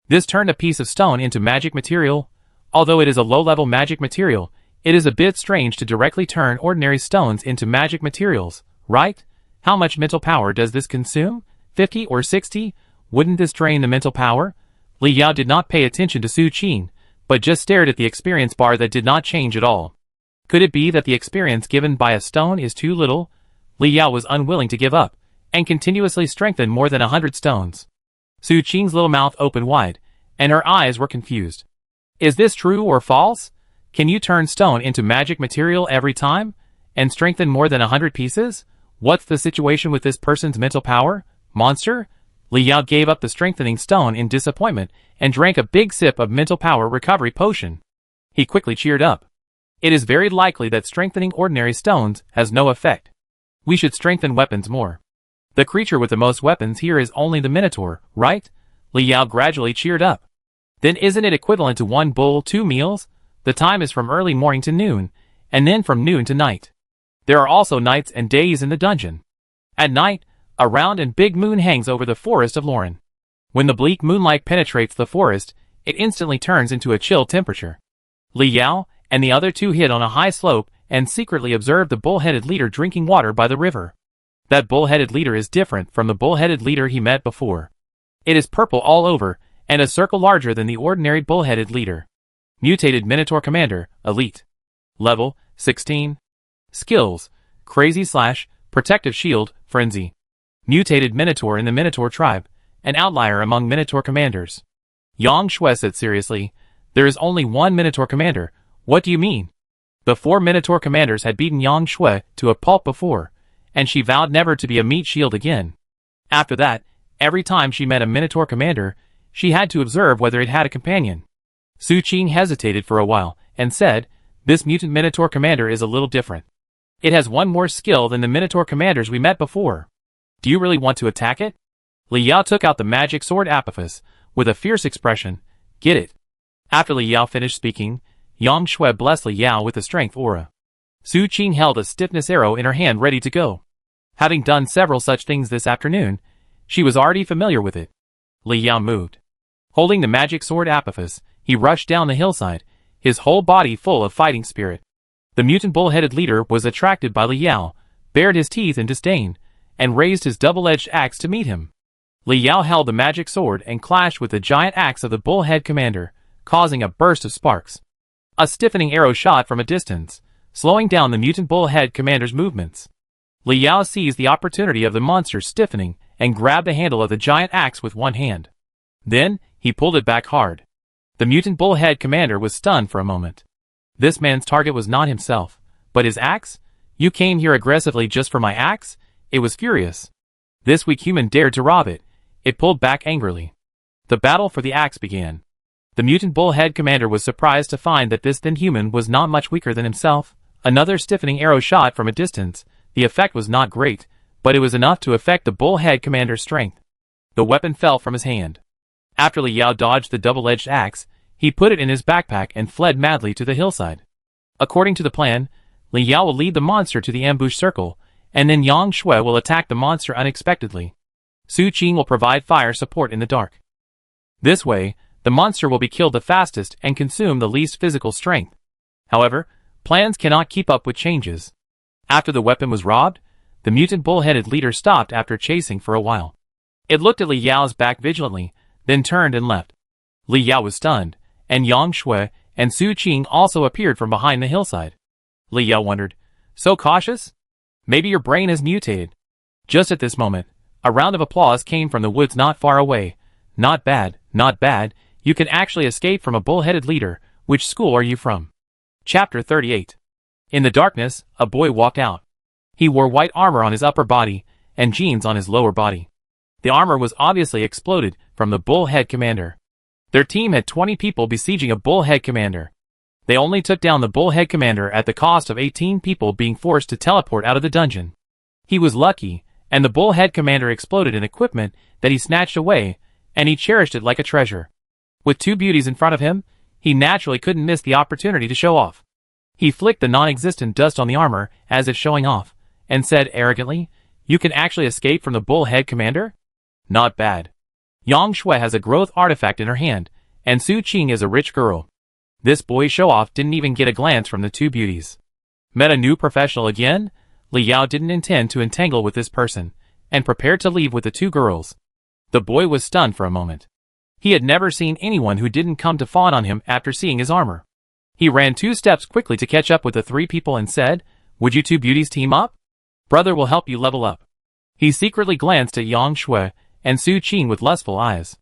This turned a piece of stone into magic material. Although it is a low-level magic material, it is a bit strange to directly turn ordinary stones into magic materials, right? How much mental power does this consume? 50 or 60? Wouldn't this drain the mental power? Li Yao did not pay attention to Su Qing, but just stared at the experience bar that did not change at all. Could it be that the experience given by a stone is too little? Li Yao was unwilling to give up, and continuously strengthened more than 100 stones. Su Qing's little mouth opened wide, and her eyes were confused. Is this true or false? Can you turn stone into magic material every time, and strengthen more than 100 pieces? What's the situation with this person's mental power? Monster? Li Yao gave up the strengthening stone in disappointment and drank a big sip of mental power recovery potion. He quickly cheered up. It is very likely that strengthening ordinary stones has no effect. We should strengthen weapons more. The creature with the most weapons here is only the Minotaur, right? Li Yao gradually cheered up. Then isn't it equivalent to 1 bowl 2 meals? The time is from early morning to noon, and then from noon to night. There are also nights and days in the dungeon. At night, a round and big moon hangs over the forest of Lauren. When the bleak moonlight penetrates the forest, it instantly turns into a chill temperature. Li Yao and the other 2 hid on a high slope and secretly observed the bull-headed leader drinking water by the river. That bull-headed leader is different from the bull-headed leader he met before. It is purple all over, and a circle larger than the ordinary bull-headed leader. Mutated Minotaur Commander, Elite. Level, 16. Skills, Crazy Slash, Protective Shield, Frenzy. Mutated Minotaur in the Minotaur tribe, an outlier among Minotaur commanders. Yang Shui said seriously, there is only 1 Minotaur commander. What do you mean? The 4 Minotaur commanders had beaten Yang Shui to a pulp before, and she vowed never to be a meat shield again. After that, every time she met a Minotaur commander, she had to observe whether it had a companion. Su Qing hesitated for a while, and said, this mutant Minotaur commander is a little different. It has 1 more skill than the Minotaur commanders we met before. Do you really want to attack it? Li Yao took out the magic sword Apophis, with a fierce expression. Get it. After Li Yao finished speaking, Yang Shui blessed Li Yao with a strength aura. Su Qing held a stiffness arrow in her hand ready to go. Having done several such things this afternoon, she was already familiar with it. Li Yao moved. Holding the magic sword Apophis, he rushed down the hillside, his whole body full of fighting spirit. The mutant bull-headed leader was attracted by Li Yao, bared his teeth in disdain, and raised his double-edged axe to meet him. Li Yao held the magic sword and clashed with the giant axe of the bullhead commander, causing a burst of sparks. A stiffening arrow shot from a distance, slowing down the mutant bullhead commander's movements. Li Yao seized the opportunity of the monster's stiffening and grabbed the handle of the giant axe with one hand. Then, he pulled it back hard. The mutant bullhead commander was stunned for a moment. This man's target was not himself, but his axe? You came here aggressively just for my axe? It was furious. This weak human dared to rob it. It pulled back angrily. The battle for the axe began. The mutant bullhead commander was surprised to find that this thin human was not much weaker than himself. Another stiffening arrow shot from a distance. The effect was not great, but it was enough to affect the bullhead commander's strength. The weapon fell from his hand. After Li Yao dodged the double-edged axe, he put it in his backpack and fled madly to the hillside. According to the plan, Li Yao will lead the monster to the ambush circle, and then Yang Shui will attack the monster unexpectedly. Su Qing will provide fire support in the dark. This way, the monster will be killed the fastest and consume the least physical strength. However, plans cannot keep up with changes. After the weapon was robbed, the mutant bull-headed leader stopped after chasing for a while. It looked at Li Yao's back vigilantly, then turned and left. Li Yao was stunned, and Yang Shui and Su Qing also appeared from behind the hillside. Li Yao wondered, "So cautious? Maybe your brain has mutated." Just at this moment, a round of applause came from the woods not far away. "Not bad, not bad. You can actually escape from a bull-headed leader. Which school are you from?" Chapter 38. In the darkness, a boy walked out. He wore white armor on his upper body, and jeans on his lower body. The armor was obviously exploded from the bullhead commander. Their team had 20 people besieging a bullhead commander. They only took down the bullhead commander at the cost of 18 people being forced to teleport out of the dungeon. He was lucky, and the bullhead commander exploded in equipment that he snatched away, and he cherished it like a treasure. With two beauties in front of him, he naturally couldn't miss the opportunity to show off. He flicked the non-existent dust on the armor as if showing off, and said arrogantly, "You can actually escape from the bullhead commander? Not bad." Yang Shui has a growth artifact in her hand, and Su Qing is a rich girl. This boy's show-off didn't even get a glance from the two beauties. Met a new professional again? Li Yao didn't intend to entangle with this person, and prepared to leave with the two girls. The boy was stunned for a moment. He had never seen anyone who didn't come to fawn on him after seeing his armor. He ran 2 steps quickly to catch up with the 3 people and said, "Would you two beauties team up? Brother will help you level up." He secretly glanced at Yang Shui and Su Qing with lustful eyes.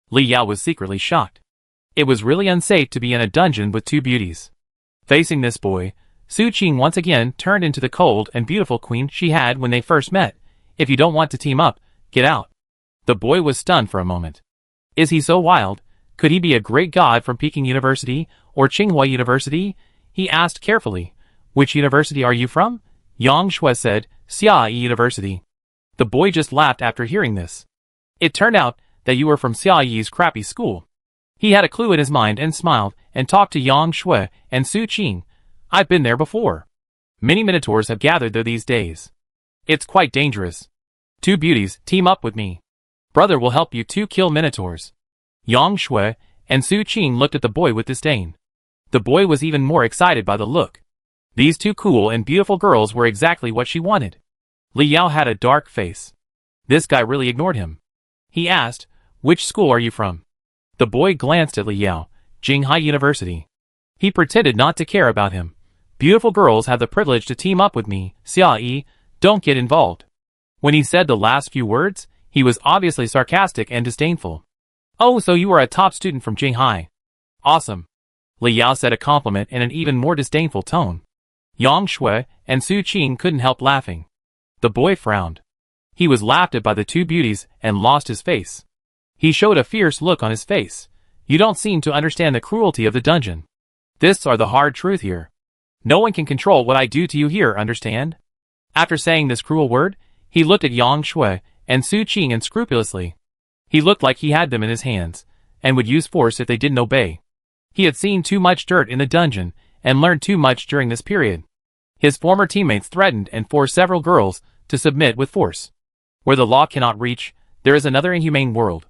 Li Yao was secretly shocked. It was really unsafe to be in a dungeon with 2 beauties. Facing this boy, Su Qing once again turned into the cold and beautiful queen she had when they first met. "If you don't want to team up, get out." The boy was stunned for a moment. Is he so wild? Could he be a great god from Peking University or Tsinghua University? He asked carefully. "Which university are you from?" Yang Shui said, "Xia University." The boy just laughed after hearing this. It turned out that you were from Xia Yi's crappy school. He had a clue in his mind and smiled and talked to Yang Shui and Su Qing. "I've been there before. Many minotaurs have gathered there these days. It's quite dangerous. 2 beauties, team up with me. Brother will help you 2 kill minotaurs." Yang Shui and Su Qing looked at the boy with disdain. The boy was even more excited by the look. These 2 cool and beautiful girls were exactly what she wanted. Li Yao had a dark face. This guy really ignored him. He asked, "Which school are you from?" The boy glanced at Li Yao, "Tsinghua University." He pretended not to care about him. "Beautiful girls have the privilege to team up with me, Xia Yi, don't get involved." When he said the last few words, he was obviously sarcastic and disdainful. "Oh, so you are a top student from Tsinghua. Awesome." Li Yao said a compliment in an even more disdainful tone. Yang Shui and Su Qing couldn't help laughing. The boy frowned. He was laughed at by the 2 beauties and lost his face. He showed a fierce look on his face. "You don't seem to understand the cruelty of the dungeon. This are the hard truth here. No one can control what I do to you here, understand?" After saying this cruel word, he looked at Yang Shui and Su Qing unscrupulously. He looked like he had them in his hands, and would use force if they didn't obey. He had seen too much dirt in the dungeon, and learned too much during this period. His former teammates threatened and forced several girls to submit with force. Where the law cannot reach, there is another inhumane world.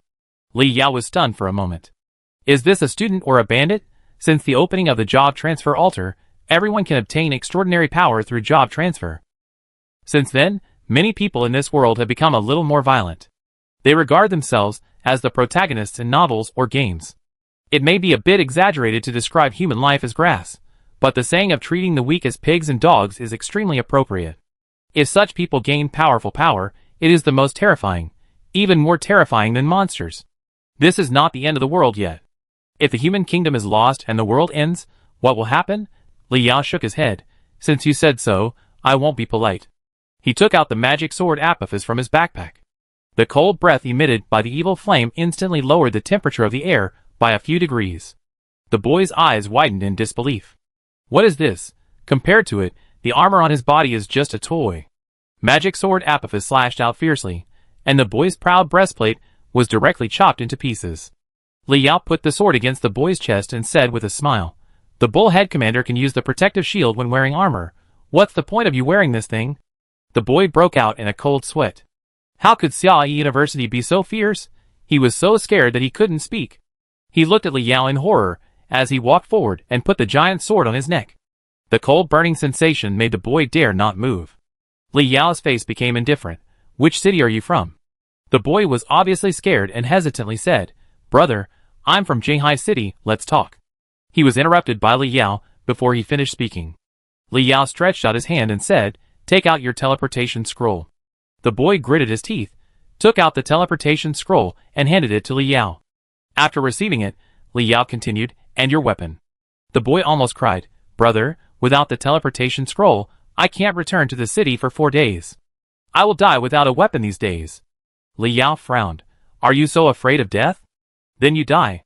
Li Yao was stunned for a moment. Is this a student or a bandit? Since the opening of the job transfer altar, everyone can obtain extraordinary power through job transfer. Since then, many people in this world have become a little more violent. They regard themselves as the protagonists in novels or games. It may be a bit exaggerated to describe human life as grass, but the saying of treating the weak as pigs and dogs is extremely appropriate. If such people gain powerful power, it is the most terrifying, even more terrifying than monsters. This is not the end of the world yet. If the human kingdom is lost and the world ends, what will happen? Li Yao shook his head. Since you said so, I won't be polite. He took out the magic sword Apophis from his backpack. The cold breath emitted by the evil flame instantly lowered the temperature of the air by a few degrees. The boy's eyes widened in disbelief. What is this? Compared to it, the armor on his body is just a toy. Magic sword Apophis slashed out fiercely, and the boy's proud breastplate was directly chopped into pieces. Li Yao put the sword against the boy's chest and said with a smile, "The bullhead commander can use the protective shield when wearing armor. What's the point of you wearing this thing?" The boy broke out in a cold sweat. How could Xiaoyi University be so fierce? He was so scared that he couldn't speak. He looked at Li Yao in horror as he walked forward and put the giant sword on his neck. The cold burning sensation made the boy dare not move. Li Yao's face became indifferent. "Which city are you from?" The boy was obviously scared and hesitantly said, "Brother, I'm from Jinghai City, let's talk." He was interrupted by Li Yao before he finished speaking. Li Yao stretched out his hand and said, "Take out your teleportation scroll." The boy gritted his teeth, took out the teleportation scroll, and handed it to Li Yao. After receiving it, Li Yao continued, "And your weapon." The boy almost cried, "Brother, without the teleportation scroll, I can't return to the city for 4 days. I will die without a weapon these days." Li Yao frowned. "Are you so afraid of death? Then you die."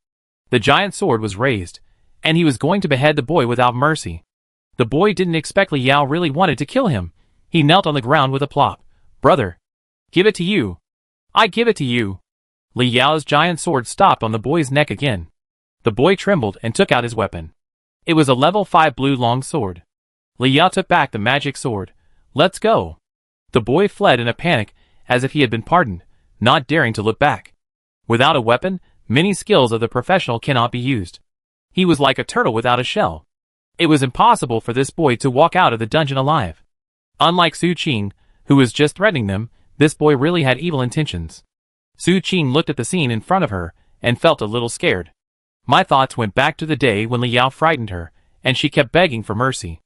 The giant sword was raised, and he was going to behead the boy without mercy. The boy didn't expect Li Yao really wanted to kill him. He knelt on the ground with a plop. "Brother, give it to you. I give it to you." Li Yao's giant sword stopped on the boy's neck again. The boy trembled and took out his weapon. It was a level 5 blue long sword. Li Yao took back the magic sword. "Let's go." The boy fled in a panic, as if he had been pardoned, not daring to look back. Without a weapon, many skills of the professional cannot be used. He was like a turtle without a shell. It was impossible for this boy to walk out of the dungeon alive. Unlike Su Qing, who was just threatening them, this boy really had evil intentions. Su Qing looked at the scene in front of her and felt a little scared. My thoughts went back to the day when Li Yao frightened her, and she kept begging for mercy.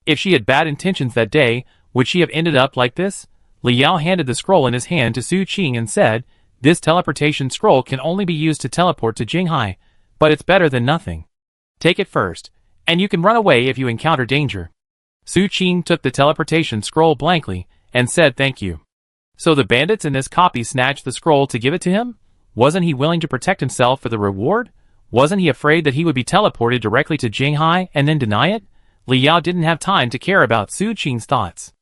If she had bad intentions that day, would she have ended up like this? Li Yao handed the scroll in his hand to Su Qing and said, "This teleportation scroll can only be used to teleport to Jinghai, but it's better than nothing. Take it first, and you can run away if you encounter danger." Su Qing took the teleportation scroll blankly and said thank you. So the bandits in this copy snatched the scroll to give it to him? Wasn't he willing to protect himself for the reward? Wasn't he afraid that he would be teleported directly to Jinghai and then deny it? Li Yao didn't have time to care about Su Qing's thoughts.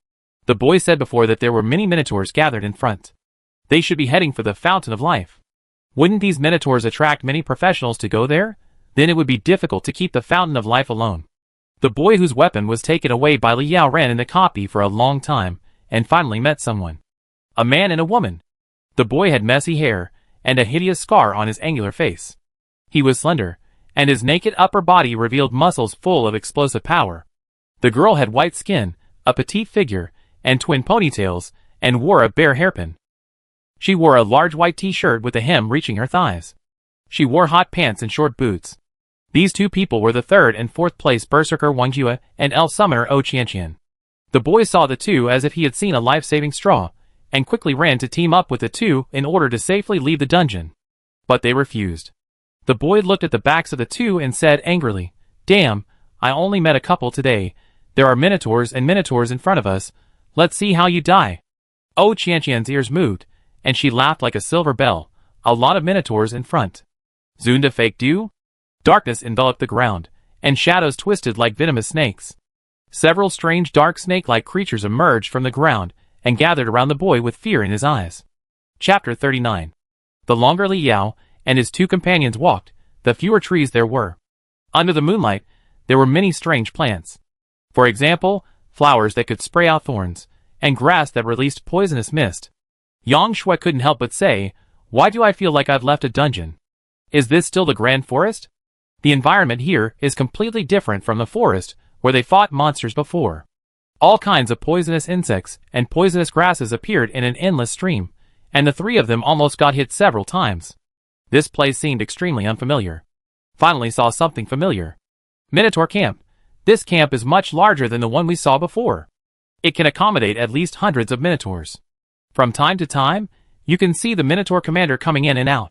The boy said before that there were many minotaurs gathered in front. They should be heading for the Fountain of Life. Wouldn't these minotaurs attract many professionals to go there? Then it would be difficult to keep the Fountain of Life alone. The boy whose weapon was taken away by Li Yao ran in the copy for a long time, and finally met someone. A man and a woman. The boy had messy hair, and a hideous scar on his angular face. He was slender, and his naked upper body revealed muscles full of explosive power. The girl had white skin, a petite figure, and twin ponytails, and wore a bare hairpin. She wore a large white t-shirt with a hem reaching her thighs. She wore hot pants and short boots. These two people were the 3rd and 4th place Berserker Wang Jue and Elf Summoner O Qianqian. The boy saw the two as if he had seen a life-saving straw, and quickly ran to team up with the two in order to safely leave the dungeon. But they refused. The boy looked at the backs of the two and said angrily, "Damn, I only met a couple today. There are minotaurs and minotaurs in front of us. Let's see how you die." O Qianqian's ears moved, and she laughed like a silver bell. A lot of minotaurs in front. Zunda fake do? Darkness enveloped the ground, and shadows twisted like venomous snakes. Several strange dark snake-like creatures emerged from the ground and gathered around the boy with fear in his eyes. Chapter 39. The longer Li Yao and his two companions walked, the fewer trees there were. Under the moonlight, there were many strange plants. For example, flowers that could spray out thorns, and grass that released poisonous mist. Yang Shui couldn't help but say, "Why do I feel like I've left a dungeon? Is this still the Grand Forest? The environment here is completely different from the forest where they fought monsters before." All kinds of poisonous insects and poisonous grasses appeared in an endless stream, and the three of them almost got hit several times. This place seemed extremely unfamiliar. Finally saw something familiar. Minotaur Camp. This camp is much larger than the one we saw before. It can accommodate at least hundreds of minotaurs. From time to time, you can see the Minotaur commander coming in and out.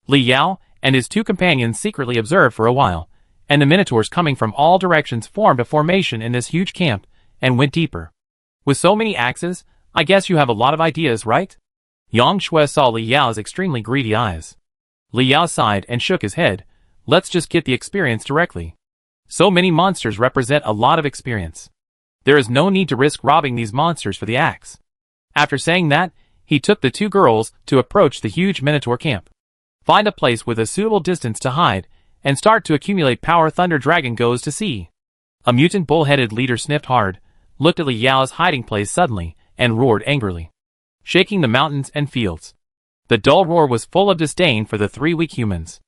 Li Yao and his two companions secretly observed for a while, and the minotaurs coming from all directions formed a formation in this huge camp and went deeper. With so many axes, I guess you have a lot of ideas, right? Yang Shui saw Li Yao's extremely greedy eyes. Li Yao sighed and shook his head. Let's just get the experience directly. So many monsters represent a lot of experience. There is no need to risk robbing these monsters for the axe. After saying that, he took the two girls to approach the huge Minotaur camp. Find a place with a suitable distance to hide, and start to accumulate power. Thunder Dragon goes to sea. A mutant bull-headed leader sniffed hard, looked at Li Yao's hiding place suddenly, and roared angrily, shaking the mountains and fields. The dull roar was full of disdain for the three weak humans.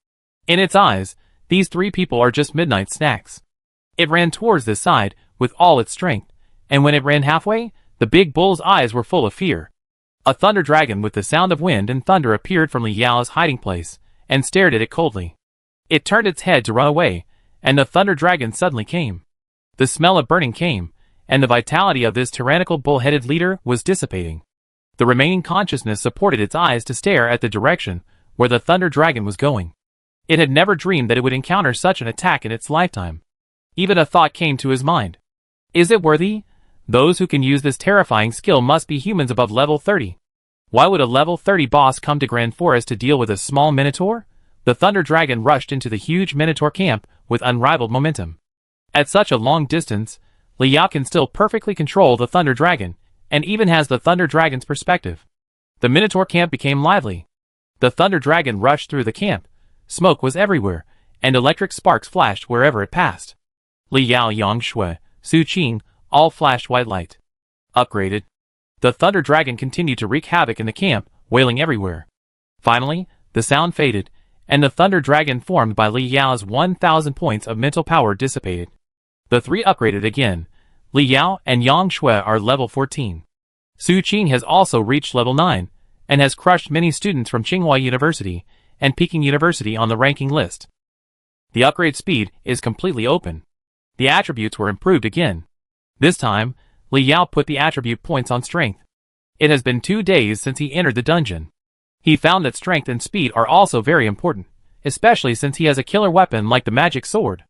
In its eyes, these three people are just midnight snacks. It ran towards this side with all its strength, and when it ran halfway, the big bull's eyes were full of fear. A thunder dragon with the sound of wind and thunder appeared from Li Yao's hiding place, and stared at it coldly. It turned its head to run away, and the thunder dragon suddenly came. The smell of burning came, and the vitality of this tyrannical bull-headed leader was dissipating. The remaining consciousness supported its eyes to stare at the direction where the thunder dragon was going. It had never dreamed that it would encounter such an attack in its lifetime. Even a thought came to his mind. Is it worthy? Those who can use this terrifying skill must be humans above level 30. Why would a level 30 boss come to Grand Forest to deal with a small minotaur? The thunder dragon rushed into the huge minotaur camp with unrivaled momentum. At such a long distance, Li Yao can still perfectly control the thunder dragon, and even has the thunder dragon's perspective. The minotaur camp became lively. The thunder dragon rushed through the camp. Smoke was everywhere, and electric sparks flashed wherever it passed. Li Yao, Yang Shui, Su Qing, all flashed white light. Upgraded. The thunder dragon continued to wreak havoc in the camp, wailing everywhere. Finally, the sound faded, and the thunder dragon formed by Li Yao's 1,000 points of mental power dissipated. The three upgraded again. Li Yao and Yang Shui are level 14. Su Qing has also reached level 9, and has crushed many students from Tsinghua University and Peking University on the ranking list. The upgrade speed is completely open. The attributes were improved again. This time, Li Yao put the attribute points on strength. It has been 2 days since he entered the dungeon. He found that strength and speed are also very important, especially since he has a killer weapon like the magic sword.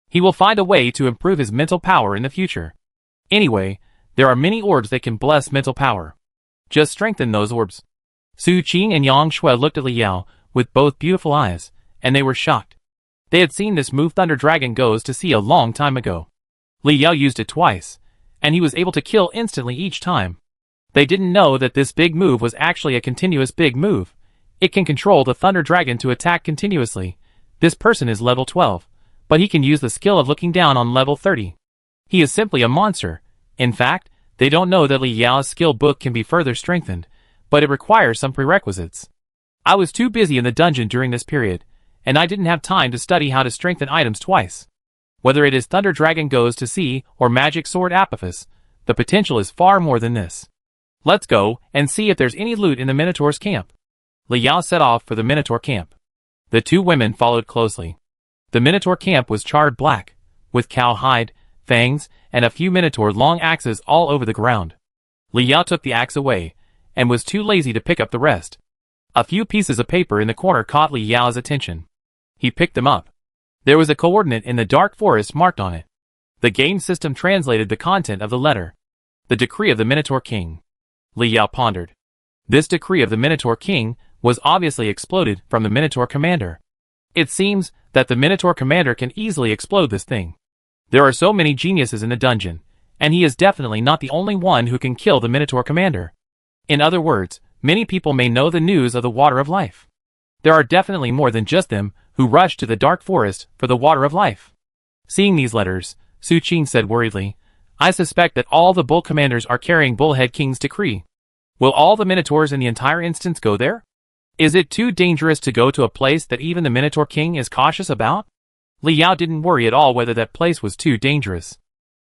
He will find a way to improve his mental power in the future. Anyway, there are many orbs that can bless mental power. Just strengthen those orbs. Su Qing and Yang Shui looked at Li Yao with both beautiful eyes, and they were shocked. They had seen this move Thunder Dragon goes to sea a long time ago. Li Yao used it twice, and he was able to kill instantly each time. They didn't know that this big move was actually a continuous big move. It can control the Thunder Dragon to attack continuously. This person is level 12, but he can use the skill of looking down on level 30. He is simply a monster. In fact, they don't know that Li Yao's skill book can be further strengthened, but it requires some prerequisites. I was too busy in the dungeon during this period, and I didn't have time to study how to strengthen items twice. Whether it is Thunder Dragon goes to sea or Magic Sword Apophis, the potential is far more than this. Let's go and see if there's any loot in the Minotaur's camp. Li Yao set off for the Minotaur camp. The two women followed closely. The Minotaur camp was charred black, with cow hide, fangs, and a few Minotaur long axes all over the ground. Li Yao took the axe away, and was too lazy to pick up the rest. A few pieces of paper in the corner caught Li Yao's attention. He picked them up. There was a coordinate in the dark forest marked on it. The game system translated the content of the letter. The decree of the Minotaur King. Li Yao pondered. This decree of the Minotaur King was obviously exploded from the Minotaur Commander. It seems that the Minotaur Commander can easily explode this thing. There are so many geniuses in the dungeon, and he is definitely not the only one who can kill the Minotaur Commander. In other words, many people may know the news of the Water of Life. There are definitely more than just them who rush to the dark forest for the Water of Life. Seeing these letters, Su Qing said worriedly, I suspect that all the Bull Commanders are carrying Bullhead King's decree. Will all the Minotaurs in the entire instance go there? Is it too dangerous to go to a place that even the Minotaur King is cautious about? Li Yao didn't worry at all whether that place was too dangerous.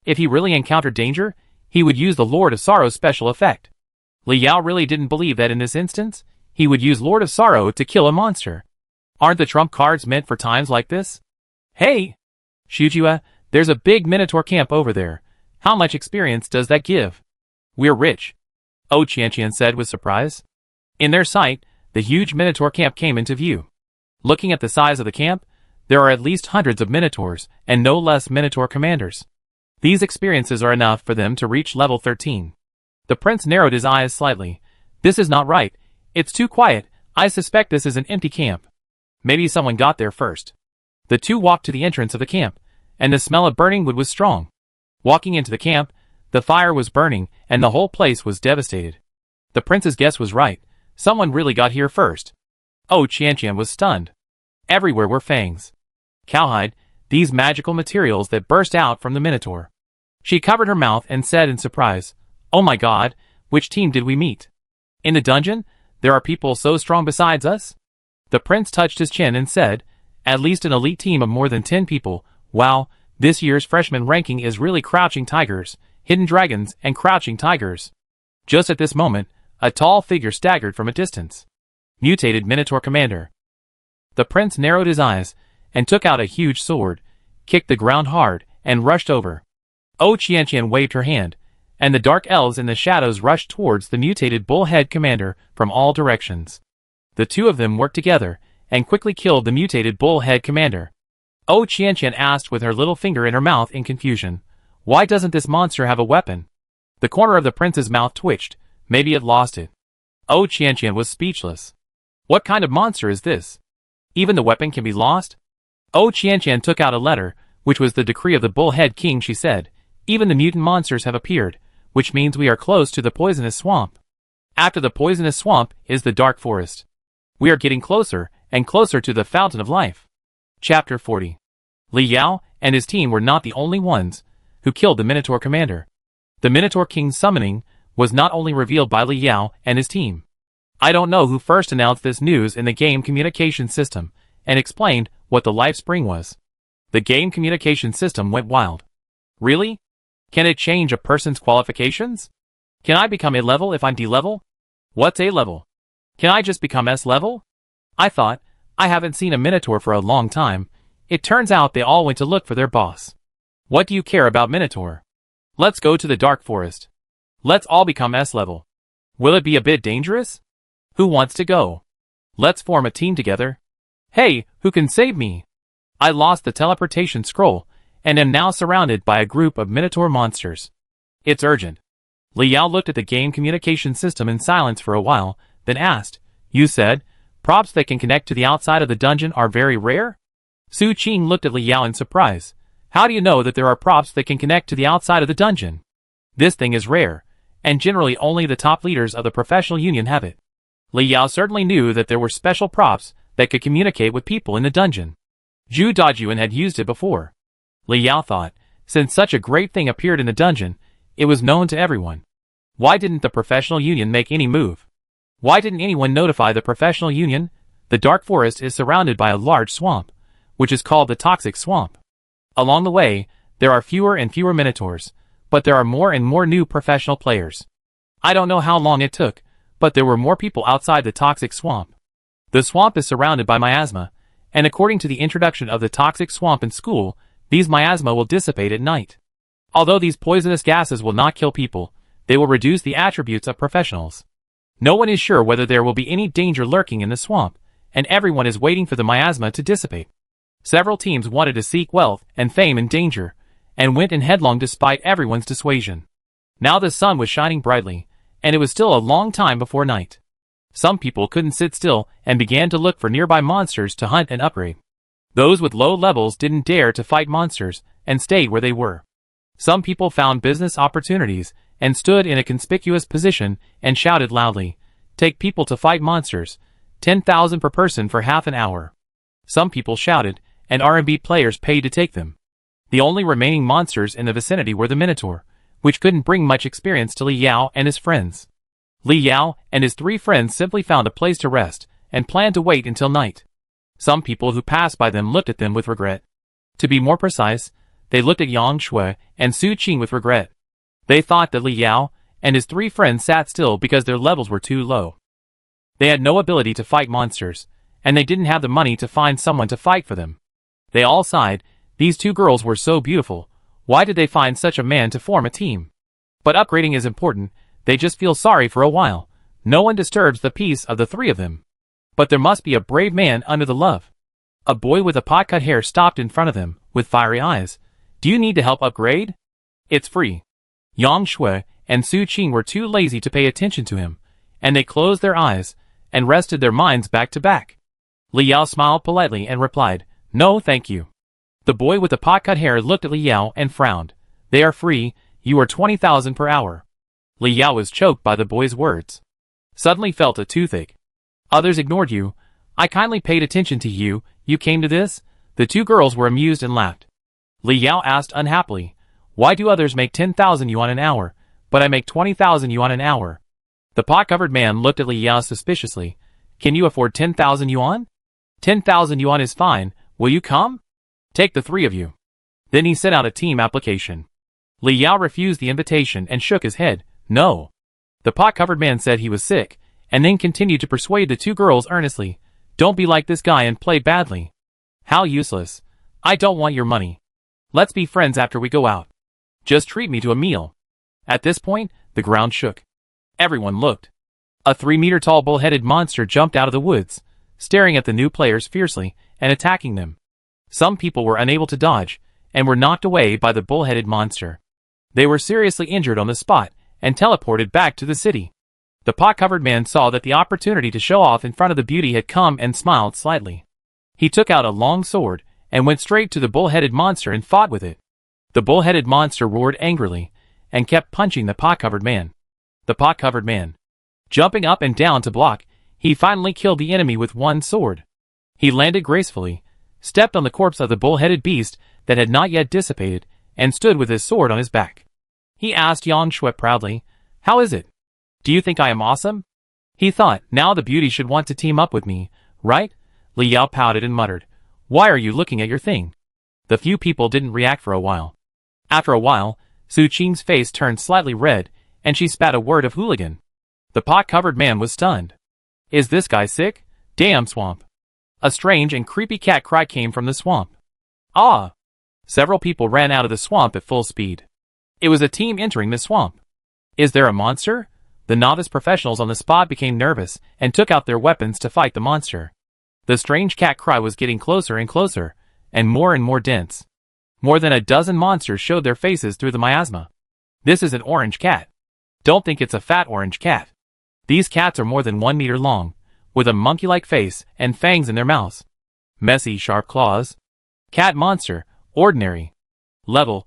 If he really encountered danger, he would use the Lord of Sorrow special effect. Li Yao really didn't believe that in this instance, he would use Lord of Sorrow to kill a monster. Aren't the trump cards meant for times like this? Hey! Shujua, there's a big Minotaur camp over there. How much experience does that give? We're rich. Oh, Qianqian said with surprise. In their sight, the huge Minotaur camp came into view. Looking at the size of the camp, there are at least hundreds of Minotaurs, and no less Minotaur commanders. These experiences are enough for them to reach level 13. The prince narrowed his eyes slightly. This is not right. It's too quiet. I suspect this is an empty camp. Maybe someone got there first. The two walked to the entrance of the camp, and the smell of burning wood was strong. Walking into the camp, the fire was burning, and the whole place was devastated. The prince's guess was right. Someone really got here first. Oh, Qianqian was stunned. Everywhere were fangs. Cowhide, these magical materials that burst out from the Minotaur. She covered her mouth and said in surprise, "Oh my god, which team did we meet? In the dungeon, there are people so strong besides us?" The prince touched his chin and said, "At least an elite team of more than 10 people. Wow, this year's freshman ranking is really Crouching Tigers, Hidden Dragons, and Crouching Tigers." Just at this moment, a tall figure staggered from a distance. Mutated Minotaur Commander. The prince narrowed his eyes, and took out a huge sword, kicked the ground hard, and rushed over. Oh, Qianqian waved her hand, and the dark elves in the shadows rushed towards the mutated bullhead commander from all directions. The two of them worked together, and quickly killed the mutated bullhead commander. Oh, Qianqian asked with her little finger in her mouth in confusion, "Why doesn't this monster have a weapon?" The corner of the prince's mouth twitched. Maybe it lost it. Oh, Qianqian was speechless. What kind of monster is this? Even the weapon can be lost? Oh, Qianqian took out a letter, which was the decree of the bullhead king. She said, "Even the mutant monsters have appeared, which means we are close to the poisonous swamp. After the poisonous swamp is the dark forest. We are getting closer and closer to the fountain of life." Chapter 40. Li Yao and his team were not the only ones who killed the Minotaur commander. The Minotaur King's summoning was not only revealed by Li Yao and his team. I don't know who first announced this news in the game communication system and explained what the life spring was. The game communication system went wild. Really? Can it change a person's qualifications? Can I become A-level if I'm D-level? What's A-level? Can I just become S-level? I thought, I haven't seen a Minotaur for a long time. It turns out they all went to look for their boss. What do you care about Minotaur? Let's go to the dark forest. Let's all become S-level. Will it be a bit dangerous? Who wants to go? Let's form a team together. Hey, who can save me? I lost the teleportation scroll, and am now surrounded by a group of Minotaur monsters. It's urgent. Li Yao looked at the game communication system in silence for a while, then asked, "You said, props that can connect to the outside of the dungeon are very rare?" Su Qing looked at Li Yao in surprise. "How do you know that there are props that can connect to the outside of the dungeon?" "This thing is rare, and generally only the top leaders of the professional union have it." Li Yao certainly knew that there were special props that could communicate with people in the dungeon. Zhu Dajuan had used it before. Li Yao thought, since such a great thing appeared in the dungeon, it was known to everyone. Why didn't the professional union make any move? Why didn't anyone notify the professional union? The dark forest is surrounded by a large swamp, which is called the toxic swamp. Along the way, there are fewer and fewer Minotaurs, but there are more and more new professional players. I don't know how long it took, but there were more people outside the toxic swamp. The swamp is surrounded by miasma, and according to the introduction of the toxic swamp in school, these miasma will dissipate at night. Although these poisonous gases will not kill people, they will reduce the attributes of professionals. No one is sure whether there will be any danger lurking in the swamp, and everyone is waiting for the miasma to dissipate. Several teams wanted to seek wealth and fame in danger, and went in headlong despite everyone's dissuasion. Now the sun was shining brightly, and it was still a long time before night. Some people couldn't sit still and began to look for nearby monsters to hunt and upgrade. Those with low levels didn't dare to fight monsters and stayed where they were. Some people found business opportunities and stood in a conspicuous position and shouted loudly, "Take people to fight monsters, 10,000 per person for half an hour." Some people shouted, and R&B players paid to take them. The only remaining monsters in the vicinity were the Minotaur, which couldn't bring much experience to Li Yao and his friends. Li Yao and his 3 friends simply found a place to rest, and planned to wait until night. Some people who passed by them looked at them with regret. To be more precise, they looked at Yang Shui and Su Qing with regret. They thought that Li Yao and his 3 friends sat still because their levels were too low. They had no ability to fight monsters, and they didn't have the money to find someone to fight for them. They all sighed. These 2 girls were so beautiful. Why did they find such a man to form a team? But upgrading is important. They just feel sorry for a while. No one disturbs the peace of the 3 of them. But there must be a brave man under the love. A boy with a pot-cut hair stopped in front of them, with fiery eyes. Do you need to help upgrade? It's free. Yang Shui and Su Qing were too lazy to pay attention to him, and they closed their eyes and rested their minds back to back. Li Yao smiled politely and replied, "No, thank you." The boy with the pot-cut hair looked at Li Yao and frowned. "They are free. You are 20,000 per hour." Li Yao was choked by the boy's words. Suddenly felt a toothache. "Others ignored you. I kindly paid attention to you. You came to this?" The 2 girls were amused and laughed. Li Yao asked unhappily, "Why do others make 10,000 yuan an hour, but I make 20,000 yuan an hour?" The pot-covered man looked at Li Yao suspiciously. "Can you afford 10,000 yuan? 10,000 yuan is fine. Will you come? Take the 3 of you." Then he sent out a team application. Li Yao refused the invitation and shook his head. "No." The pot-covered man said he was sick, and then continued to persuade the 2 girls earnestly. "Don't be like this guy and play badly. How useless. I don't want your money. Let's be friends after we go out. Just treat me to a meal." At this point, the ground shook. Everyone looked. A 3-meter-tall bull-headed monster jumped out of the woods, staring at the new players fiercely and attacking them. Some people were unable to dodge and were knocked away by the bull-headed monster. They were seriously injured on the spot and teleported back to the city. The pot-covered man saw that the opportunity to show off in front of the beauty had come and smiled slightly. He took out a long sword and went straight to the bull-headed monster and fought with it. The bull-headed monster roared angrily and kept punching the pot-covered man. The pot-covered man, jumping up and down to block, he finally killed the enemy with one sword. He landed gracefully, stepped on the corpse of the bull-headed beast that had not yet dissipated, and stood with his sword on his back. He asked Yang Shui proudly, "How is it? Do you think I am awesome?" He thought, now the beauty should want to team up with me, right? Li Yao pouted and muttered, "Why are you looking at your thing?" The few people didn't react for a while. After a while, Su Qing's face turned slightly red, and she spat a word of hooligan. The pot-covered man was stunned. "Is this guy sick? Damn swamp." A strange and creepy cat cry came from the swamp. "Ah!" Several people ran out of the swamp at full speed. It was a team entering the swamp. "Is there a monster?" The novice professionals on the spot became nervous and took out their weapons to fight the monster. The strange cat cry was getting closer and closer, and more dense. More than a dozen monsters showed their faces through the miasma. "This is an orange cat. Don't think it's a fat orange cat. These cats are more than 1 meter long, with a monkey-like face and fangs in their mouths. Messy, sharp claws. Cat monster, ordinary. Level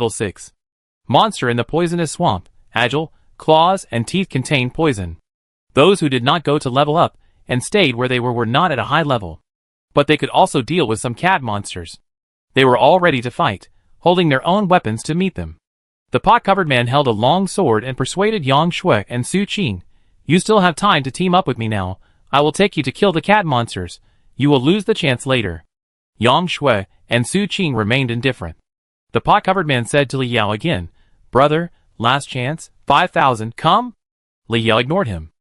6. Monster in the poisonous swamp, agile, claws and teeth contain poison. Those who did not go to level up and stayed where they were not at a high level. But they could also deal with some cat monsters. They were all ready to fight, holding their own weapons to meet them. The pot-covered man held a long sword and persuaded Yang Shui and Su Qing. "You still have time to team up with me now. I will take you to kill the cat monsters. You will lose the chance later." Yang Shui and Su Qing remained indifferent. The pot-covered man said to Li Yao again, "Brother, last chance, 5,000, come?" Li Yao ignored him.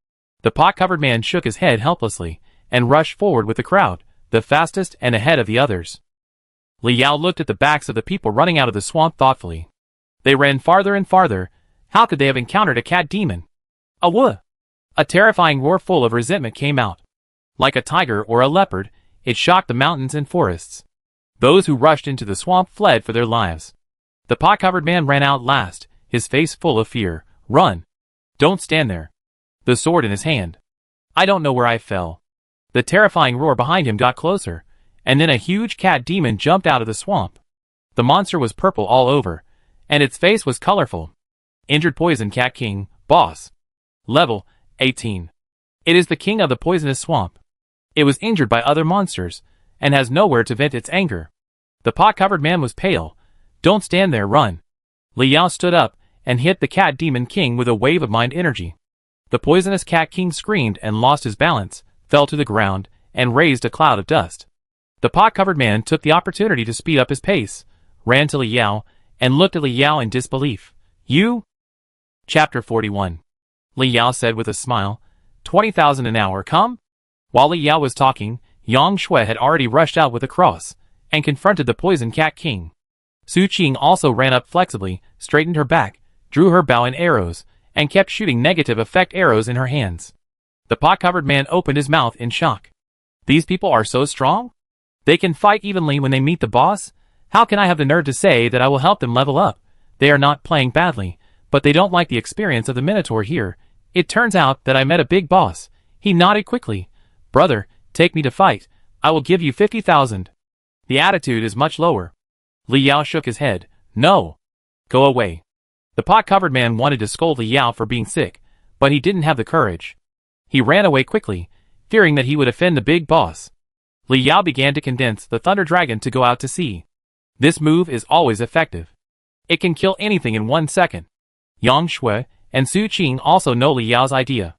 The pot-covered man shook his head helplessly and rushed forward with the crowd, the fastest and ahead of the others. Li Yao looked at the backs of the people running out of the swamp thoughtfully. They ran farther and farther. How could they have encountered a cat demon? Awoo! A terrifying roar full of resentment came out. Like a tiger or a leopard, it shocked the mountains and forests. Those who rushed into the swamp fled for their lives. The pot-covered man ran out last, his face full of fear. "Run! Don't stand there." The sword in his hand. "I don't know where I fell." The terrifying roar behind him got closer, and then a huge cat demon jumped out of the swamp. The monster was purple all over, and its face was colorful. Injured poison cat king, boss. Level 18. It is the king of the poisonous swamp. It was injured by other monsters, and has nowhere to vent its anger. The pot-covered man was pale. "Don't stand there, run." Li Yao stood up and hit the cat demon king with a wave of mind energy. The poisonous cat king screamed and lost his balance, fell to the ground, and raised a cloud of dust. The pot-covered man took the opportunity to speed up his pace, ran to Li Yao, and looked at Li Yao in disbelief. "You? Chapter 41. Li Yao said with a smile, 20,000 an hour, come? While Li Yao was talking, Yang Shui had already rushed out with a cross, and confronted the Poison Cat King. Su Qing also ran up flexibly, straightened her back, drew her bow and arrows, and kept shooting negative effect arrows in her hands. The pot-covered man opened his mouth in shock. These people are so strong? They can fight evenly when they meet the boss? How can I have the nerve to say that I will help them level up? They are not playing badly, but they don't like the experience of the Minotaur here. It turns out that I met a big boss. He nodded quickly. Brother, take me to fight. I will give you 50,000. The attitude is much lower. Li Yao shook his head. No. Go away. The pot-covered man wanted to scold Li Yao for being sick, but he didn't have the courage. He ran away quickly, fearing that he would offend the big boss. Li Yao began to condense the Thunder Dragon to go out to sea. This move is always effective. It can kill anything in 1 second. Yang Shui and Su Qing also know Li Yao's idea.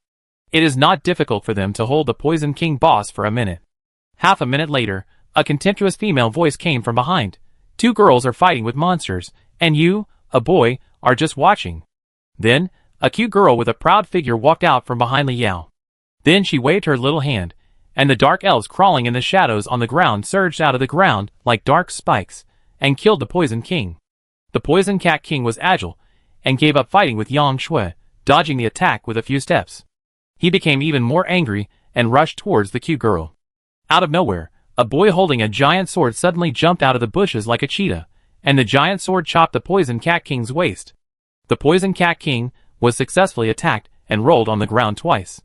It is not difficult for them to hold the Poison King boss for a minute. Half a minute later, a contemptuous female voice came from behind. 2 girls are fighting with monsters, and you, a boy, are just watching. Then, a cute girl with a proud figure walked out from behind Li Yao. Then she waved her little hand, and the dark elves crawling in the shadows on the ground surged out of the ground like dark spikes, and killed the Poison King. The Poison Cat King was agile, and gave up fighting with Yang Shui, dodging the attack with a few steps. He became even more angry, and rushed towards the cute girl. Out of nowhere, a boy holding a giant sword suddenly jumped out of the bushes like a cheetah, and the giant sword chopped the Poison Cat King's waist. The Poison Cat King was successfully attacked and rolled on the ground twice.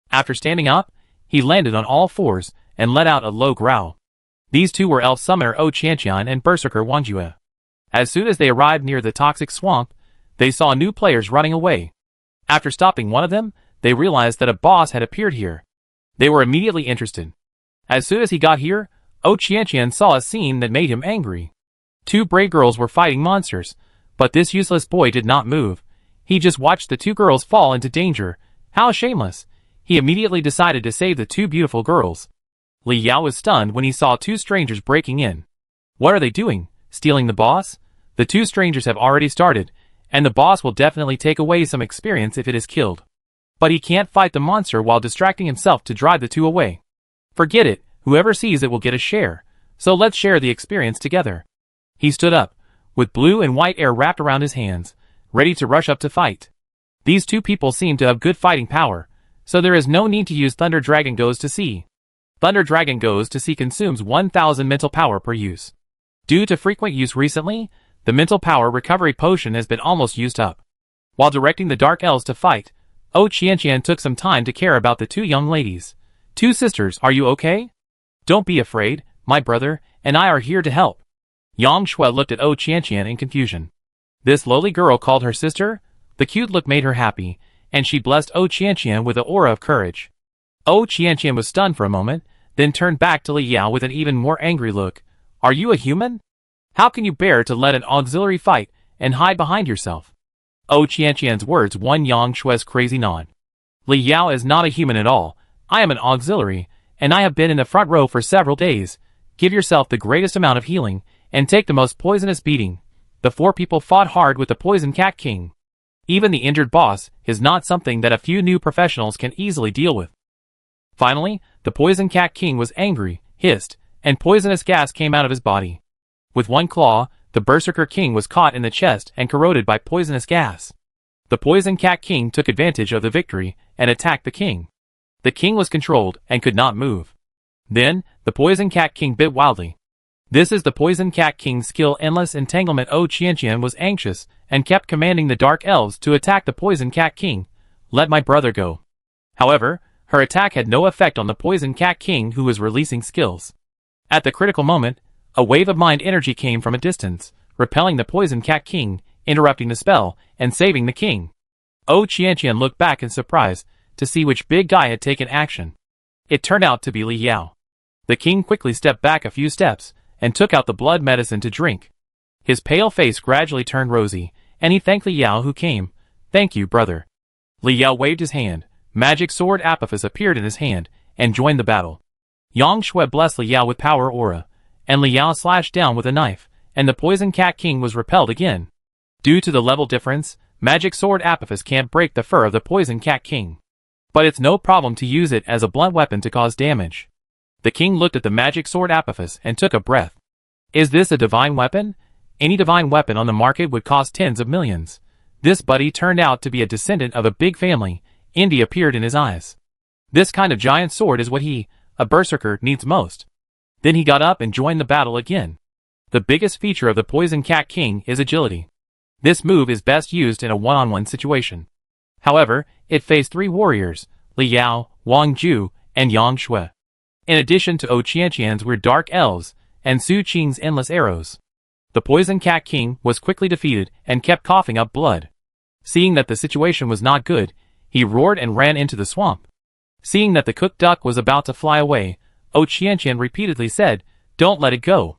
After standing up, he landed on all fours and let out a low growl. These 2 were Elf Summoner O Qianqian and Berserker Wang Jue. As soon as they arrived near the toxic swamp, they saw new players running away. After stopping one of them, they realized that a boss had appeared here. They were immediately interested. As soon as he got here, O Qianqian saw a scene that made him angry. 2 brave girls were fighting monsters, but this useless boy did not move. He just watched the 2 girls fall into danger. How shameless! He immediately decided to save the 2 beautiful girls. Li Yao was stunned when he saw 2 strangers breaking in. What are they doing? Stealing the boss? The 2 strangers have already started, and the boss will definitely take away some experience if it is killed. But he can't fight the monster while distracting himself to drive the 2 away. Forget it, whoever sees it will get a share, so let's share the experience together. He stood up, with blue and white air wrapped around his hands, ready to rush up to fight. These 2 people seem to have good fighting power, so there is no need to use Thunder Dragon Goes to Sea. Thunder Dragon Goes to Sea consumes 1,000 mental power per use. Due to frequent use recently, the mental power recovery potion has been almost used up. While directing the Dark Elves to fight, O Qianqian took some time to care about the 2 young ladies. 2 sisters, are you okay? Don't be afraid, my brother and I are here to help. Yang Shui looked at O Qianqian in confusion. This lowly girl called her sister? The cute look made her happy, and she blessed O Qianqian with an aura of courage. O Qianqian was stunned for a moment, then turned back to Li Yao with an even more angry look. Are you a human? How can you bear to let an auxiliary fight and hide behind yourself? O Qianqian's words won Yang Shui's crazy nod. Li Yao is not a human at all. I am an auxiliary, and I have been in the front row for several days. Give yourself the greatest amount of healing, and take the most poisonous beating. The 4 people fought hard with the Poison Cat King. Even the injured boss is not something that a few new professionals can easily deal with. Finally, the Poison Cat King was angry, hissed, and poisonous gas came out of his body. With 1 claw, the Berserker King was caught in the chest and corroded by poisonous gas. The Poison Cat King took advantage of the victory and attacked the king. The king was controlled and could not move. Then, the Poison Cat King bit wildly. This is the Poison Cat King's skill Endless Entanglement. O Qianqian was anxious and kept commanding the Dark Elves to attack the Poison Cat King. Let my brother go. However, her attack had no effect on the Poison Cat King, who was releasing skills. At the critical moment, a wave of mind energy came from a distance, repelling the Poison Cat King, interrupting the spell, and saving the king. O Qianqian looked back in surprise to see which big guy had taken action. It turned out to be Li Yao. The king quickly stepped back a few steps and took out the blood medicine to drink. His pale face gradually turned rosy, and he thanked Li Yao, who came. Thank you, brother. Li Yao waved his hand. Magic sword Apophis appeared in his hand and joined the battle. Yang Shui blessed Li Yao with power aura, and Li Yao slashed down with a knife, and the Poison Cat King was repelled again. Due to the level difference, Magic Sword Apophis can't break the fur of the Poison Cat King. But it's no problem to use it as a blunt weapon to cause damage. The king looked at the Magic Sword Apophis and took a breath. Is this a divine weapon? Any divine weapon on the market would cost tens of millions. This buddy turned out to be a descendant of a big family. Envy appeared in his eyes. This kind of giant sword is what he, a berserker, needs most. Then he got up and joined the battle again. The biggest feature of the Poison Cat King is agility. This move is best used in a one-on-one situation. However, it faced 3 warriors, Li Yao, Wang Ju, and Yang Shui. In addition to Qianqian's weird dark elves, and Su Qing's endless arrows. The Poison Cat King was quickly defeated and kept coughing up blood. Seeing that the situation was not good, he roared and ran into the swamp. Seeing that the cooked duck was about to fly away, Qianqian repeatedly said, "Don't let it go.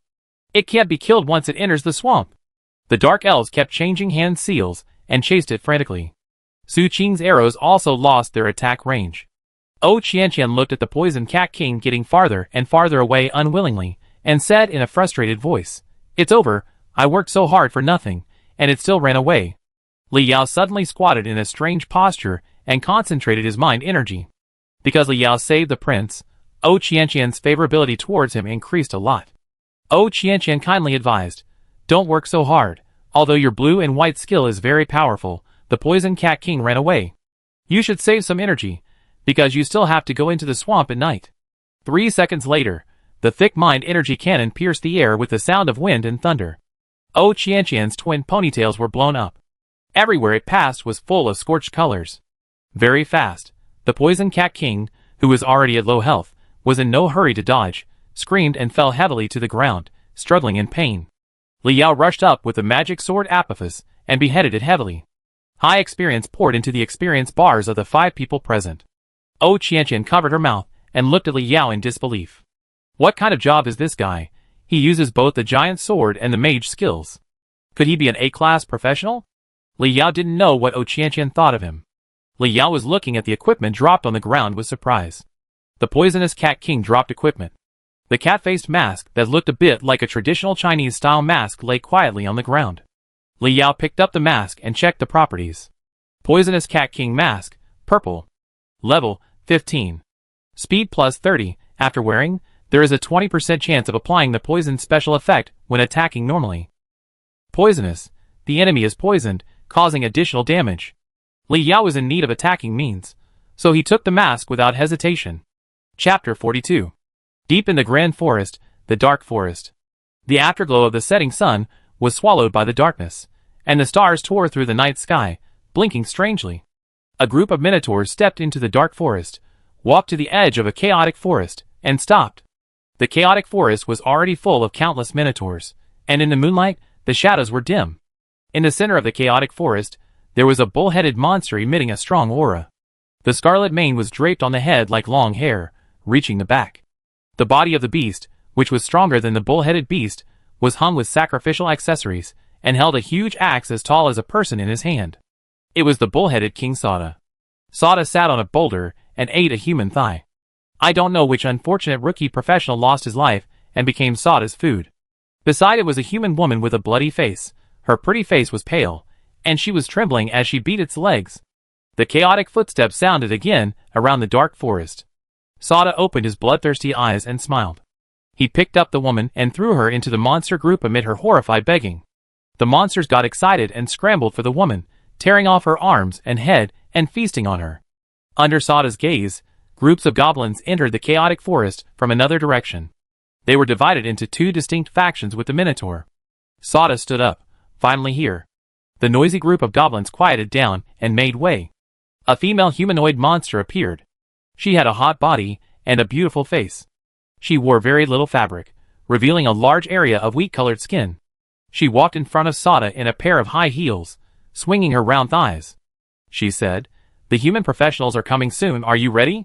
It can't be killed once it enters the swamp." The dark elves kept changing hand seals and chased it frantically. Su Qing's arrows also lost their attack range. Qianqian looked at the Poison Cat King getting farther and farther away unwillingly, and said in a frustrated voice, "It's over, I worked so hard for nothing, and it still ran away." Li Yao suddenly squatted in a strange posture and concentrated his mind energy. Because Li Yao saved the prince, Qianqian's favorability towards him increased a lot. Qianqian kindly advised, "Don't work so hard, although your blue and white skill is very powerful, the Poison Cat King ran away. You should save some energy, because you still have to go into the swamp at night." 3 seconds later, the thick mind energy cannon pierced the air with the sound of wind and thunder. Qianqian's twin ponytails were blown up. Everywhere it passed was full of scorched colors. Very fast, the Poison Cat King, who was already at low health, was in no hurry to dodge, screamed and fell heavily to the ground, struggling in pain. Li Yao rushed up with the Magic Sword Apophis and beheaded it heavily. High experience poured into the experience bars of the 5 people present. Qianqian covered her mouth and looked at Li Yao in disbelief. What kind of job is this guy? He uses both the giant sword and the mage skills. Could he be an A-class professional? Li Yao didn't know what Qianqian thought of him. Li Yao was looking at the equipment dropped on the ground with surprise. The Poisonous Cat King dropped equipment. The cat-faced mask that looked a bit like a traditional Chinese-style mask lay quietly on the ground. Li Yao picked up the mask and checked the properties. Poisonous Cat King Mask, purple. Level, 15. Speed plus 30. After wearing, there is a 20% chance of applying the poison special effect when attacking normally. Poisonous. The enemy is poisoned, causing additional damage. Li Yao was in need of attacking means, so he took the mask without hesitation. Chapter 42. Deep in the Grand Forest, the Dark Forest. The afterglow of the setting sun was swallowed by the darkness, and the stars tore through the night sky, blinking strangely. A group of minotaurs stepped into the dark forest, walked to the edge of a chaotic forest, and stopped. The chaotic forest was already full of countless minotaurs, and in the moonlight, the shadows were dim. In the center of the chaotic forest, there was a bull-headed monster emitting a strong aura. The scarlet mane was draped on the head like long hair, reaching the back. The body of the beast, which was stronger than the bull-headed beast, was hung with sacrificial accessories, and held a huge axe as tall as a person in his hand. It was the bull-headed King Sada. Sada sat on a boulder and ate a human thigh. I don't know which unfortunate rookie professional lost his life and became Sada's food. Beside it was a human woman with a bloody face. Her pretty face was pale, and she was trembling as she beat its legs. The chaotic footsteps sounded again around the dark forest. Sada opened his bloodthirsty eyes and smiled. He picked up the woman and threw her into the monster group amid her horrified begging. The monsters got excited and scrambled for the woman, tearing off her arms and head and feasting on her. Under Sada's gaze, groups of goblins entered the chaotic forest from another direction. They were divided into 2 distinct factions with the Minotaur. Sada stood up, finally here. The noisy group of goblins quieted down and made way. A female humanoid monster appeared. She had a hot body and a beautiful face. She wore very little fabric, revealing a large area of wheat-colored skin. She walked in front of Sada in a pair of high heels, swinging her round thighs. She said, "The human professionals are coming soon, are you ready?"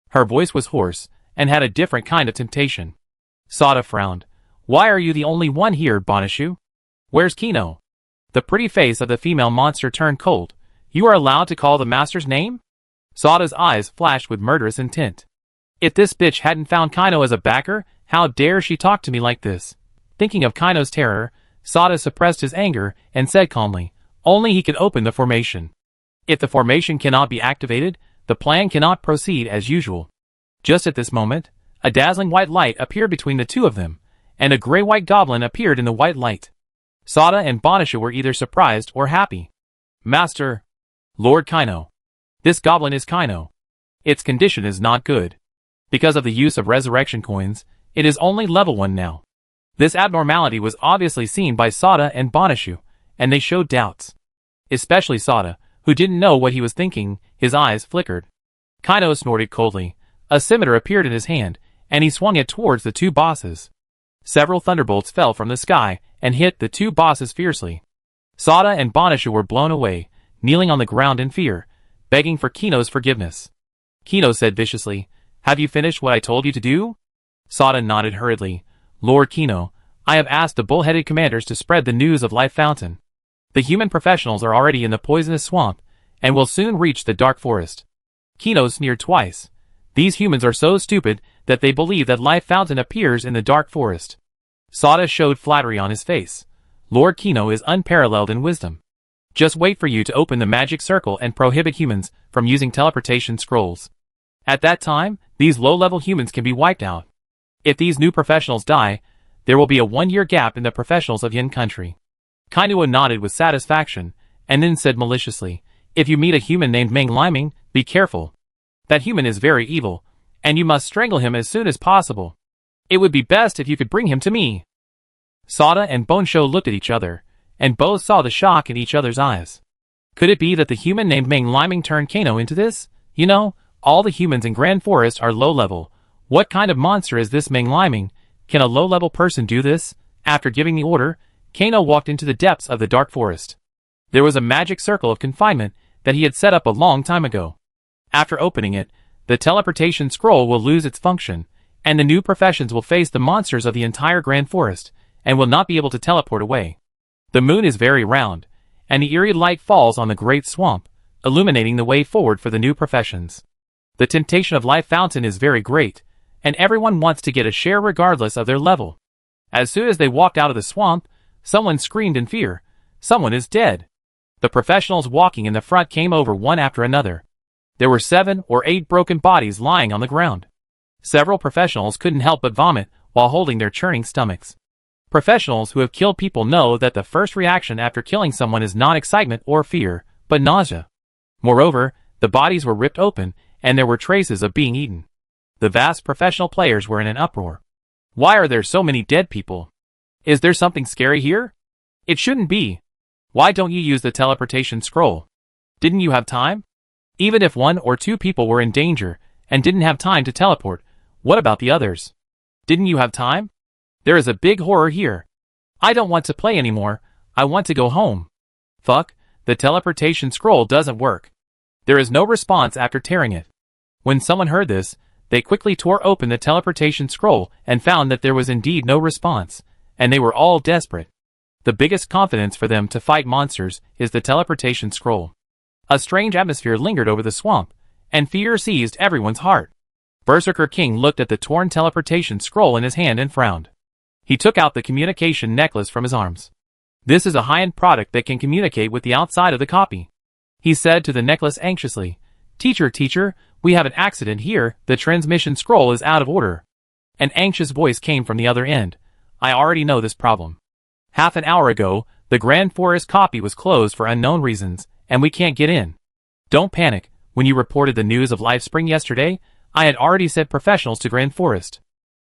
Her voice was hoarse, and had a different kind of temptation. Sada frowned. "Why are you the only one here, Bonishu? Where's Kino?" The pretty face of the female monster turned cold. "You are allowed to call the master's name?" Sada's eyes flashed with murderous intent. If this bitch hadn't found Kino as a backer, how dare she talk to me like this? Thinking of Kino's terror, Sada suppressed his anger and said calmly, Only he can open the formation. If the formation cannot be activated, the plan cannot proceed as usual. Just at this moment, a dazzling white light appeared between the two of them, and a gray-white goblin appeared in the white light. Sada and Bonisha were either surprised or happy. Master! Lord Kaino. This goblin is Kaino. Its condition is not good. Because of the use of resurrection coins, it is only level 1 now. This abnormality was obviously seen by Sada and Bonisha, and they showed doubts. Especially Sada, who didn't know what he was thinking. His eyes flickered. Kaino snorted coldly. A scimitar appeared in his hand, and he swung it towards the two bosses. Several thunderbolts fell from the sky and hit the two bosses fiercely. Sada and Bonisha were blown away, kneeling on the ground in fear, begging for Kino's forgiveness. Kino said viciously, "Have you finished what I told you to do?" Sada nodded hurriedly. "Lord Kino, I have asked the bullheaded commanders to spread the news of Life Fountain. The human professionals are already in the poisonous swamp, and will soon reach the dark forest." Kino sneered twice. These humans are so stupid that they believe that Life Fountain appears in the dark forest. Sada showed flattery on his face. Lord Kino is unparalleled in wisdom. Just wait for you to open the magic circle and prohibit humans from using teleportation scrolls. At that time, these low-level humans can be wiped out. If these new professionals die, there will be a 1-year gap in the professionals of Yin country. Kainua nodded with satisfaction, and then said maliciously, "If you meet a human named Meng Liming, be careful. That human is very evil, and you must strangle him as soon as possible. It would be best if you could bring him to me." Sada and Bonisha looked at each other, and both saw the shock in each other's eyes. Could it be that the human named Meng Liming turned Kaino into this? You know, all the humans in Grand Forest are low-level. What kind of monster is this Meng Liming? Can a low-level person do this? After giving the order, Kaino walked into the depths of the dark forest. There was a magic circle of confinement that he had set up a long time ago. After opening it, the teleportation scroll will lose its function, and the new professions will face the monsters of the entire Grand Forest, and will not be able to teleport away. The moon is very round, and the eerie light falls on the great swamp, illuminating the way forward for the new professions. The temptation of Life Fountain is very great, and everyone wants to get a share regardless of their level. As soon as they walked out of the swamp, someone screamed in fear, "Someone is dead!" The professionals walking in the front came over one after another. There were 7 or 8 broken bodies lying on the ground. Several professionals couldn't help but vomit while holding their churning stomachs. Professionals who have killed people know that the first reaction after killing someone is not excitement or fear, but nausea. Moreover, the bodies were ripped open, and there were traces of being eaten. The vast professional players were in an uproar. Why are there so many dead people? Is there something scary here? It shouldn't be. Why don't you use the teleportation scroll? Didn't you have time? Even if 1 or 2 people were in danger and didn't have time to teleport, what about the others? Didn't you have time? There is a big horror here. I don't want to play anymore. I want to go home. Fuck, the teleportation scroll doesn't work. There is no response after tearing it. When someone heard this, they quickly tore open the teleportation scroll and found that there was indeed no response, and they were all desperate. The biggest confidence for them to fight monsters is the teleportation scroll. A strange atmosphere lingered over the swamp, and fear seized everyone's heart. Berserker King looked at the torn teleportation scroll in his hand and frowned. He took out the communication necklace from his arms. This is a high-end product that can communicate with the outside of the copy. He said to the necklace anxiously, Teacher, we have an accident here, the transmission scroll is out of order." An anxious voice came from the other end. "I already know this problem. Half an hour ago, the Grand Forest copy was closed for unknown reasons, and we can't get in. Don't panic, when you reported the news of Life Spring yesterday, I had already sent professionals to Grand Forest."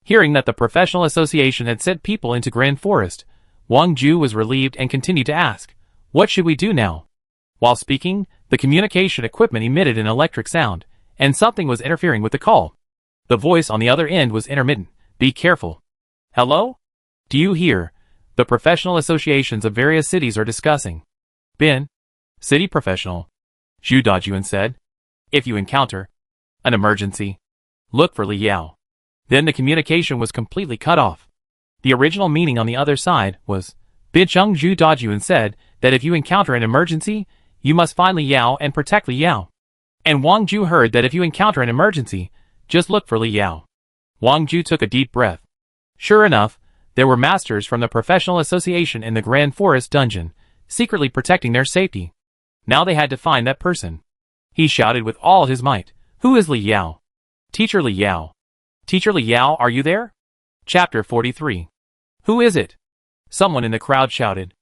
Hearing that the Professional Association had sent people into Grand Forest, Wang Ju was relieved and continued to ask, "What should we do now?" While speaking, the communication equipment emitted an electric sound, and something was interfering with the call. The voice on the other end was intermittent. "Be careful." "Hello? Do you hear? The professional associations of various cities are discussing." "Bin. City professional," Zhu Dajun said. "If you encounter an emergency, look for Li Yao." Then the communication was completely cut off. The original meaning on the other side was, Bicheng Zhu Dajun said that if you encounter an emergency, you must find Li Yao and protect Li Yao. And Wang Ju heard that if you encounter an emergency, just look for Li Yao. Wang Ju took a deep breath. Sure enough, there were masters from the Professional Association in the Grand Forest dungeon, secretly protecting their safety. Now they had to find that person. He shouted with all his might, "Who is Li Yao? Teacher Li Yao. Teacher Li Yao, are you there?" Chapter 43. Who is it? Someone in the crowd shouted.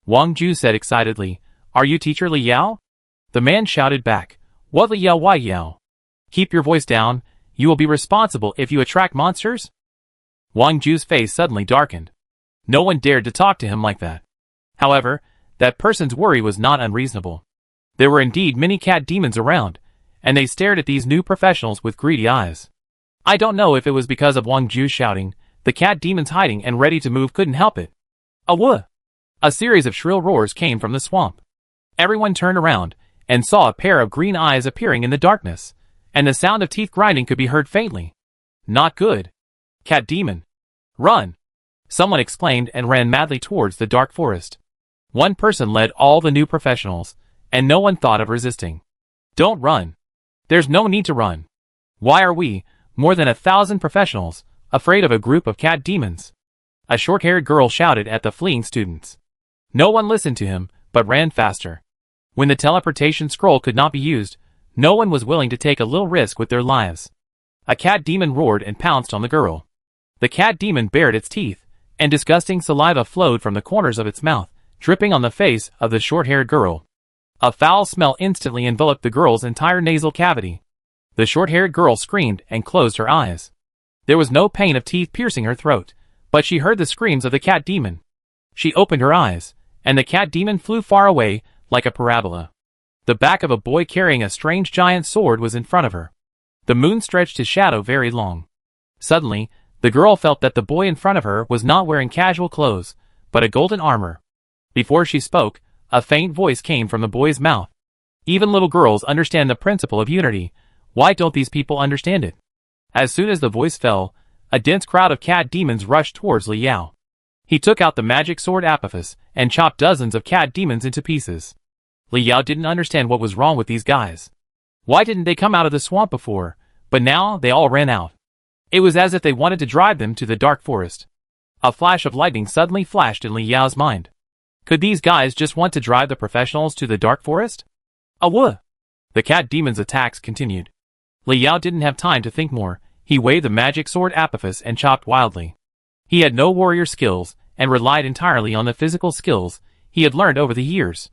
Wang Ju said excitedly, "Are you Teacher Li Yao?" The man shouted back, "What Li Yao, why Yao? Keep your voice down, you will be responsible if you attract monsters?" Wang Ju's face suddenly darkened. No one dared to talk to him like that. However, that person's worry was not unreasonable. There were indeed many cat demons around, and they stared at these new professionals with greedy eyes. I don't know if it was because of Wang Ju shouting, the cat demons hiding and ready to move couldn't help it. Awoo! A series of shrill roars came from the swamp. Everyone turned around and saw a pair of green eyes appearing in the darkness, and the sound of teeth grinding could be heard faintly. Not good. Cat demon. Run! Someone exclaimed and ran madly towards the dark forest. One person led all the new professionals, and no one thought of resisting. Don't run. There's no need to run. Why are we, more than 1,000 professionals, afraid of a group of cat demons? A short-haired girl shouted at the fleeing students. No one listened to him, but ran faster. When the teleportation scroll could not be used, no one was willing to take a little risk with their lives. A cat demon roared and pounced on the girl. The cat demon bared its teeth, and disgusting saliva flowed from the corners of its mouth, dripping on the face of the short-haired girl. A foul smell instantly enveloped the girl's entire nasal cavity. The short-haired girl screamed and closed her eyes. There was no pain of teeth piercing her throat, but she heard the screams of the cat demon. She opened her eyes, and the cat demon flew far away, like a parabola. The back of a boy carrying a strange giant sword was in front of her. The moon stretched his shadow very long. Suddenly, the girl felt that the boy in front of her was not wearing casual clothes, but a golden armor. Before she spoke, a faint voice came from the boy's mouth. Even little girls understand the principle of unity. Why don't these people understand it? As soon as the voice fell, a dense crowd of cat demons rushed towards Li Yao. He took out the magic sword Apophis and chopped dozens of cat demons into pieces. Li Yao didn't understand what was wrong with these guys. Why didn't they come out of the swamp before? But now they all ran out. It was as if they wanted to drive them to the dark forest. A flash of lightning suddenly flashed in Li Yao's mind. Could these guys just want to drive the professionals to the dark forest? Awoo! The cat demon's attacks continued. Li Yao didn't have time to think more. He waved the magic sword Apophis and chopped wildly. He had no warrior skills, and relied entirely on the physical skills he had learned over the years.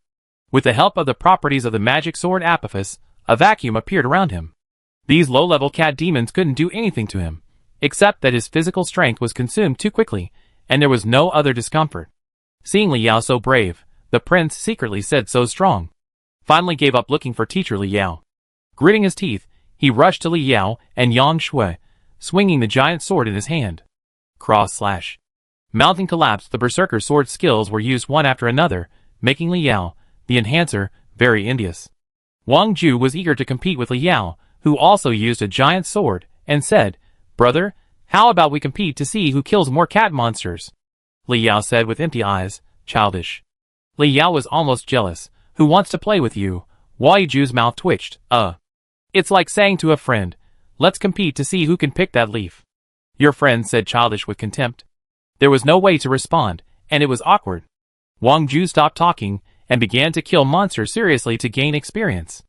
With the help of the properties of the magic sword Apophis, a vacuum appeared around him. These low-level cat demons couldn't do anything to him, except that his physical strength was consumed too quickly, and there was no other discomfort. Seeing Li Yao so brave, the prince secretly said so strong. Finally gave up looking for teacher Li Yao. Gritting his teeth, he rushed to Li Yao and Yang Shui, swinging the giant sword in his hand. Cross slash. Mounting collapsed, the berserker sword skills were used one after another, making Li Yao, the enhancer, very envious. Wang Ju was eager to compete with Li Yao, who also used a giant sword, and said, "Brother, how about we compete to see who kills more cat monsters?" Li Yao said with empty eyes, "Childish." Li Yao was almost jealous. "Who wants to play with you?" Wang Ju's mouth twitched. It's like saying to a friend, "Let's compete to see who can pick that leaf." Your friend said childish with contempt. There was no way to respond, and it was awkward. Wang Ju stopped talking and began to kill monsters seriously to gain experience.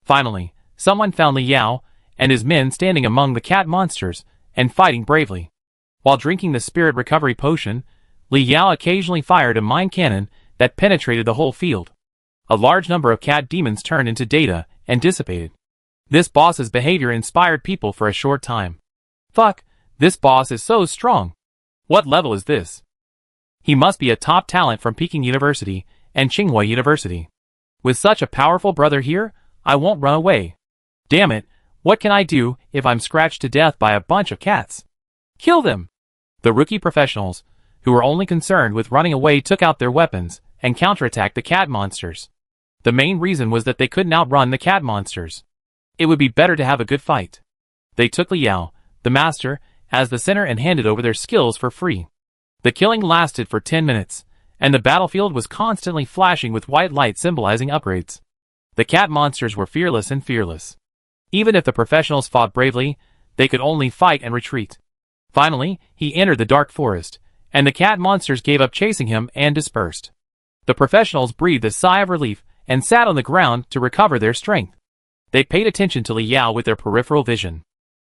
Finally, someone found Li Yao and his men standing among the cat monsters and fighting bravely. While drinking the spirit recovery potion, Li Yao occasionally fired a mine cannon that penetrated the whole field. A large number of cat demons turned into data and dissipated. This boss's behavior inspired people for a short time. Fuck, this boss is so strong. What level is this? He must be a top talent from Peking University and Tsinghua University. With such a powerful brother here, I won't run away. Damn it, what can I do if I'm scratched to death by a bunch of cats? Kill them! The rookie professionals, who were only concerned with running away, took out their weapons and counterattacked the cat monsters. The main reason was that they couldn't outrun the cat monsters. It would be better to have a good fight. They took Li Yao, the master, as the center and handed over their skills for free. The killing lasted for 10 minutes, and the battlefield was constantly flashing with white light symbolizing upgrades. The cat monsters were fearless and fearless. Even if the professionals fought bravely, they could only fight and retreat. Finally, he entered the dark forest, and the cat monsters gave up chasing him and dispersed. The professionals breathed a sigh of relief and sat on the ground to recover their strength. They paid attention to Li Yao with their peripheral vision.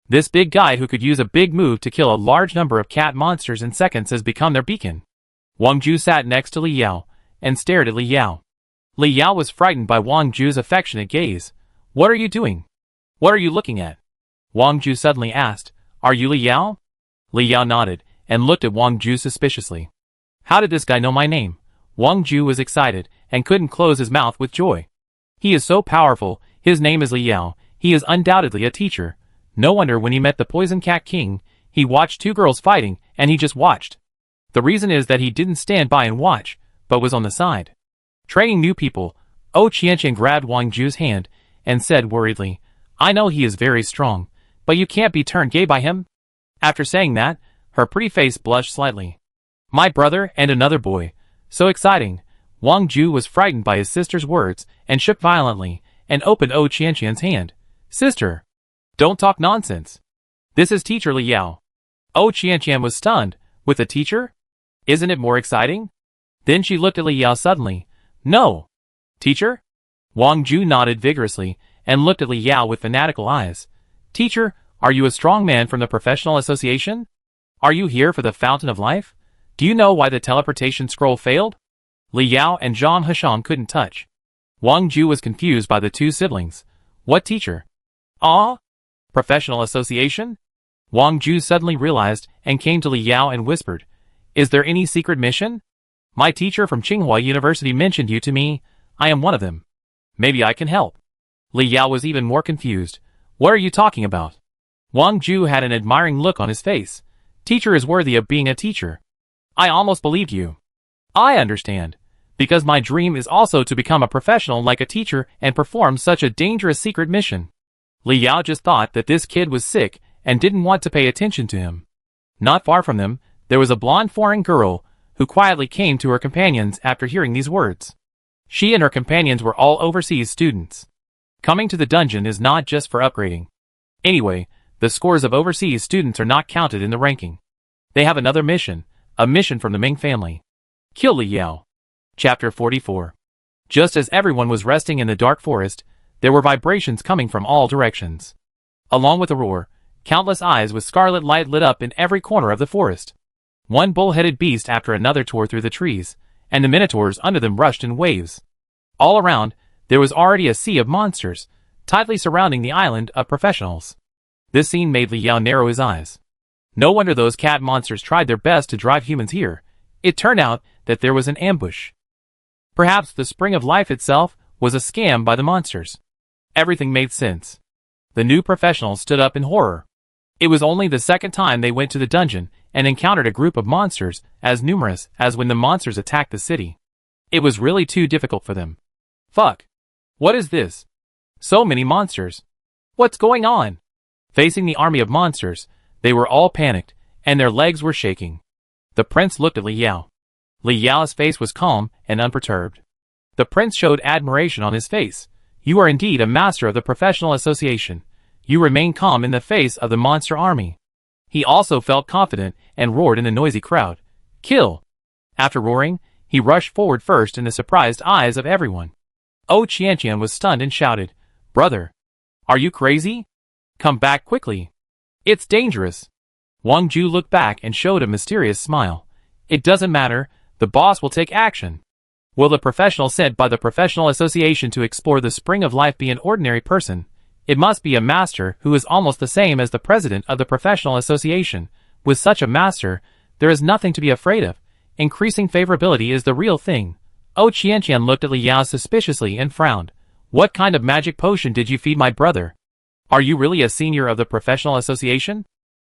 This big guy who could use a big move to kill a large number of cat monsters in seconds has become their beacon. Wang Ju sat next to Li Yao and stared at Li Yao. Li Yao was frightened by Wang Ju's affectionate gaze. "What are you doing? What are you looking at?" Wang Ju suddenly asked. "Are you Li Yao?" Li Yao nodded and looked at Wang Ju suspiciously. How did this guy know my name? Wang Ju was excited and couldn't close his mouth with joy. He is so powerful. His name is Li Yao. He is undoubtedly a teacher. No wonder when he met the Poison Cat King, he watched two girls fighting and he just watched. The reason is that he didn't stand by and watch, but was on the side. Training new people. Qianqian grabbed Wang Ju's hand and said worriedly, "I know he is very strong, but you can't be turned gay by him." After saying that, her pretty face blushed slightly. My brother and another boy. So exciting. Wang Ju was frightened by his sister's words and shook violently and opened Qianqian's hand. "Sister, don't talk nonsense. This is Teacher Li Yao." Qianqian was stunned. With a teacher? Isn't it more exciting? Then she looked at Li Yao suddenly. "No. Teacher?" Wang Ju nodded vigorously and looked at Li Yao with fanatical eyes. "Teacher, are you a strong man from the professional association? Are you here for the fountain of life? Do you know why the teleportation scroll failed?" Li Yao and Zhang Heshang couldn't touch. Wang Ju was confused by the two siblings. "What teacher? Ah? Professional association?" Wang Ju suddenly realized and came to Li Yao and whispered, "Is there any secret mission? My teacher from Tsinghua University mentioned you to me. I am one of them. Maybe I can help." Li Yao was even more confused. "What are you talking about?" Wang Ju had an admiring look on his face. "Teacher is worthy of being a teacher. I almost believed you. I understand. Because my dream is also to become a professional like a teacher and perform such a dangerous secret mission." Li Yao just thought that this kid was sick and didn't want to pay attention to him. Not far from them, there was a blonde foreign girl who quietly came to her companions after hearing these words. She and her companions were all overseas students. Coming to the dungeon is not just for upgrading. Anyway, the scores of overseas students are not counted in the ranking. They have another mission, a mission from the Ming family. Kill Li Yao. Chapter 44. Just as everyone was resting in the dark forest, there were vibrations coming from all directions. Along with a roar, countless eyes with scarlet light lit up in every corner of the forest. One bull-headed beast after another tore through the trees, and the minotaurs under them rushed in waves. All around, there was already a sea of monsters, tightly surrounding the island of professionals. This scene made Li Yao narrow his eyes. No wonder those cat monsters tried their best to drive humans here. It turned out that there was an ambush. Perhaps the spring of life itself was a scam by the monsters. Everything made sense. The new professionals stood up in horror. It was only the second time they went to the dungeon and encountered a group of monsters as numerous as when the monsters attacked the city. It was really too difficult for them. Fuck. What is this? So many monsters. What's going on? Facing the army of monsters, they were all panicked, and their legs were shaking. The prince looked at Li Yao. Li Yao's face was calm and unperturbed. The prince showed admiration on his face. "You are indeed a master of the professional association. You remain calm in the face of the monster army." He also felt confident and roared in the noisy crowd. "Kill!" After roaring, he rushed forward first in the surprised eyes of everyone. Qianqian was stunned and shouted, "Brother! Are you crazy? Come back quickly. It's dangerous." Wang Ju looked back and showed a mysterious smile. "It doesn't matter, the boss will take action." Will the professional sent by the professional association to explore the spring of life be an ordinary person? It must be a master who is almost the same as the president of the professional association. With such a master, there is nothing to be afraid of. Increasing favorability is the real thing. Qianqian looked at Li Yao suspiciously and frowned. "What kind of magic potion did you feed my brother? Are you really a senior of the professional association?"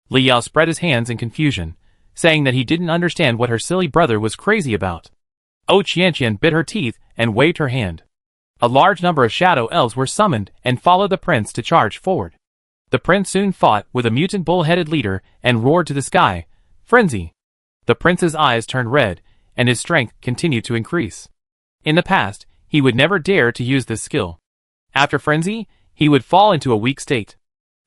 Li Yao spread his hands in confusion, saying that he didn't understand what her silly brother was crazy about. Qianqian bit her teeth and waved her hand. A large number of shadow elves were summoned and followed the prince to charge forward. The prince soon fought with a mutant bull-headed leader and roared to the sky, "Frenzy!" The prince's eyes turned red, and his strength continued to increase. In the past, he would never dare to use this skill. After Frenzy, he would fall into a weak state.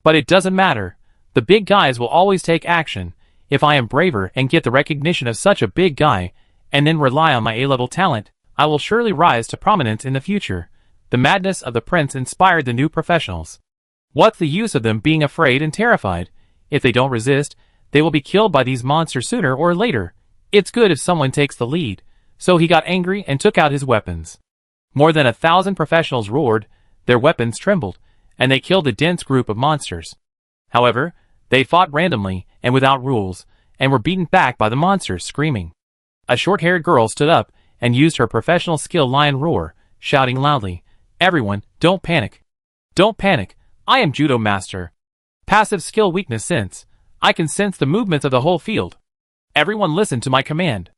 But it doesn't matter. The big guys will always take action. If I am braver and get the recognition of such a big guy, and then rely on my A-level talent, I will surely rise to prominence in the future. The madness of the prince inspired the new professionals. What's the use of them being afraid and terrified? If they don't resist, they will be killed by these monsters sooner or later. It's good if someone takes the lead. So he got angry and took out his weapons. More than 1,000 professionals roared, their weapons trembled, and they killed a dense group of monsters. However, they fought randomly and without rules, and were beaten back by the monsters screaming. A short-haired girl stood up and used her professional skill lion roar, shouting loudly, "Everyone, don't panic. Don't panic, I am Judo Master. Passive skill weakness sense. I can sense the movements of the whole field. Everyone listen to my command.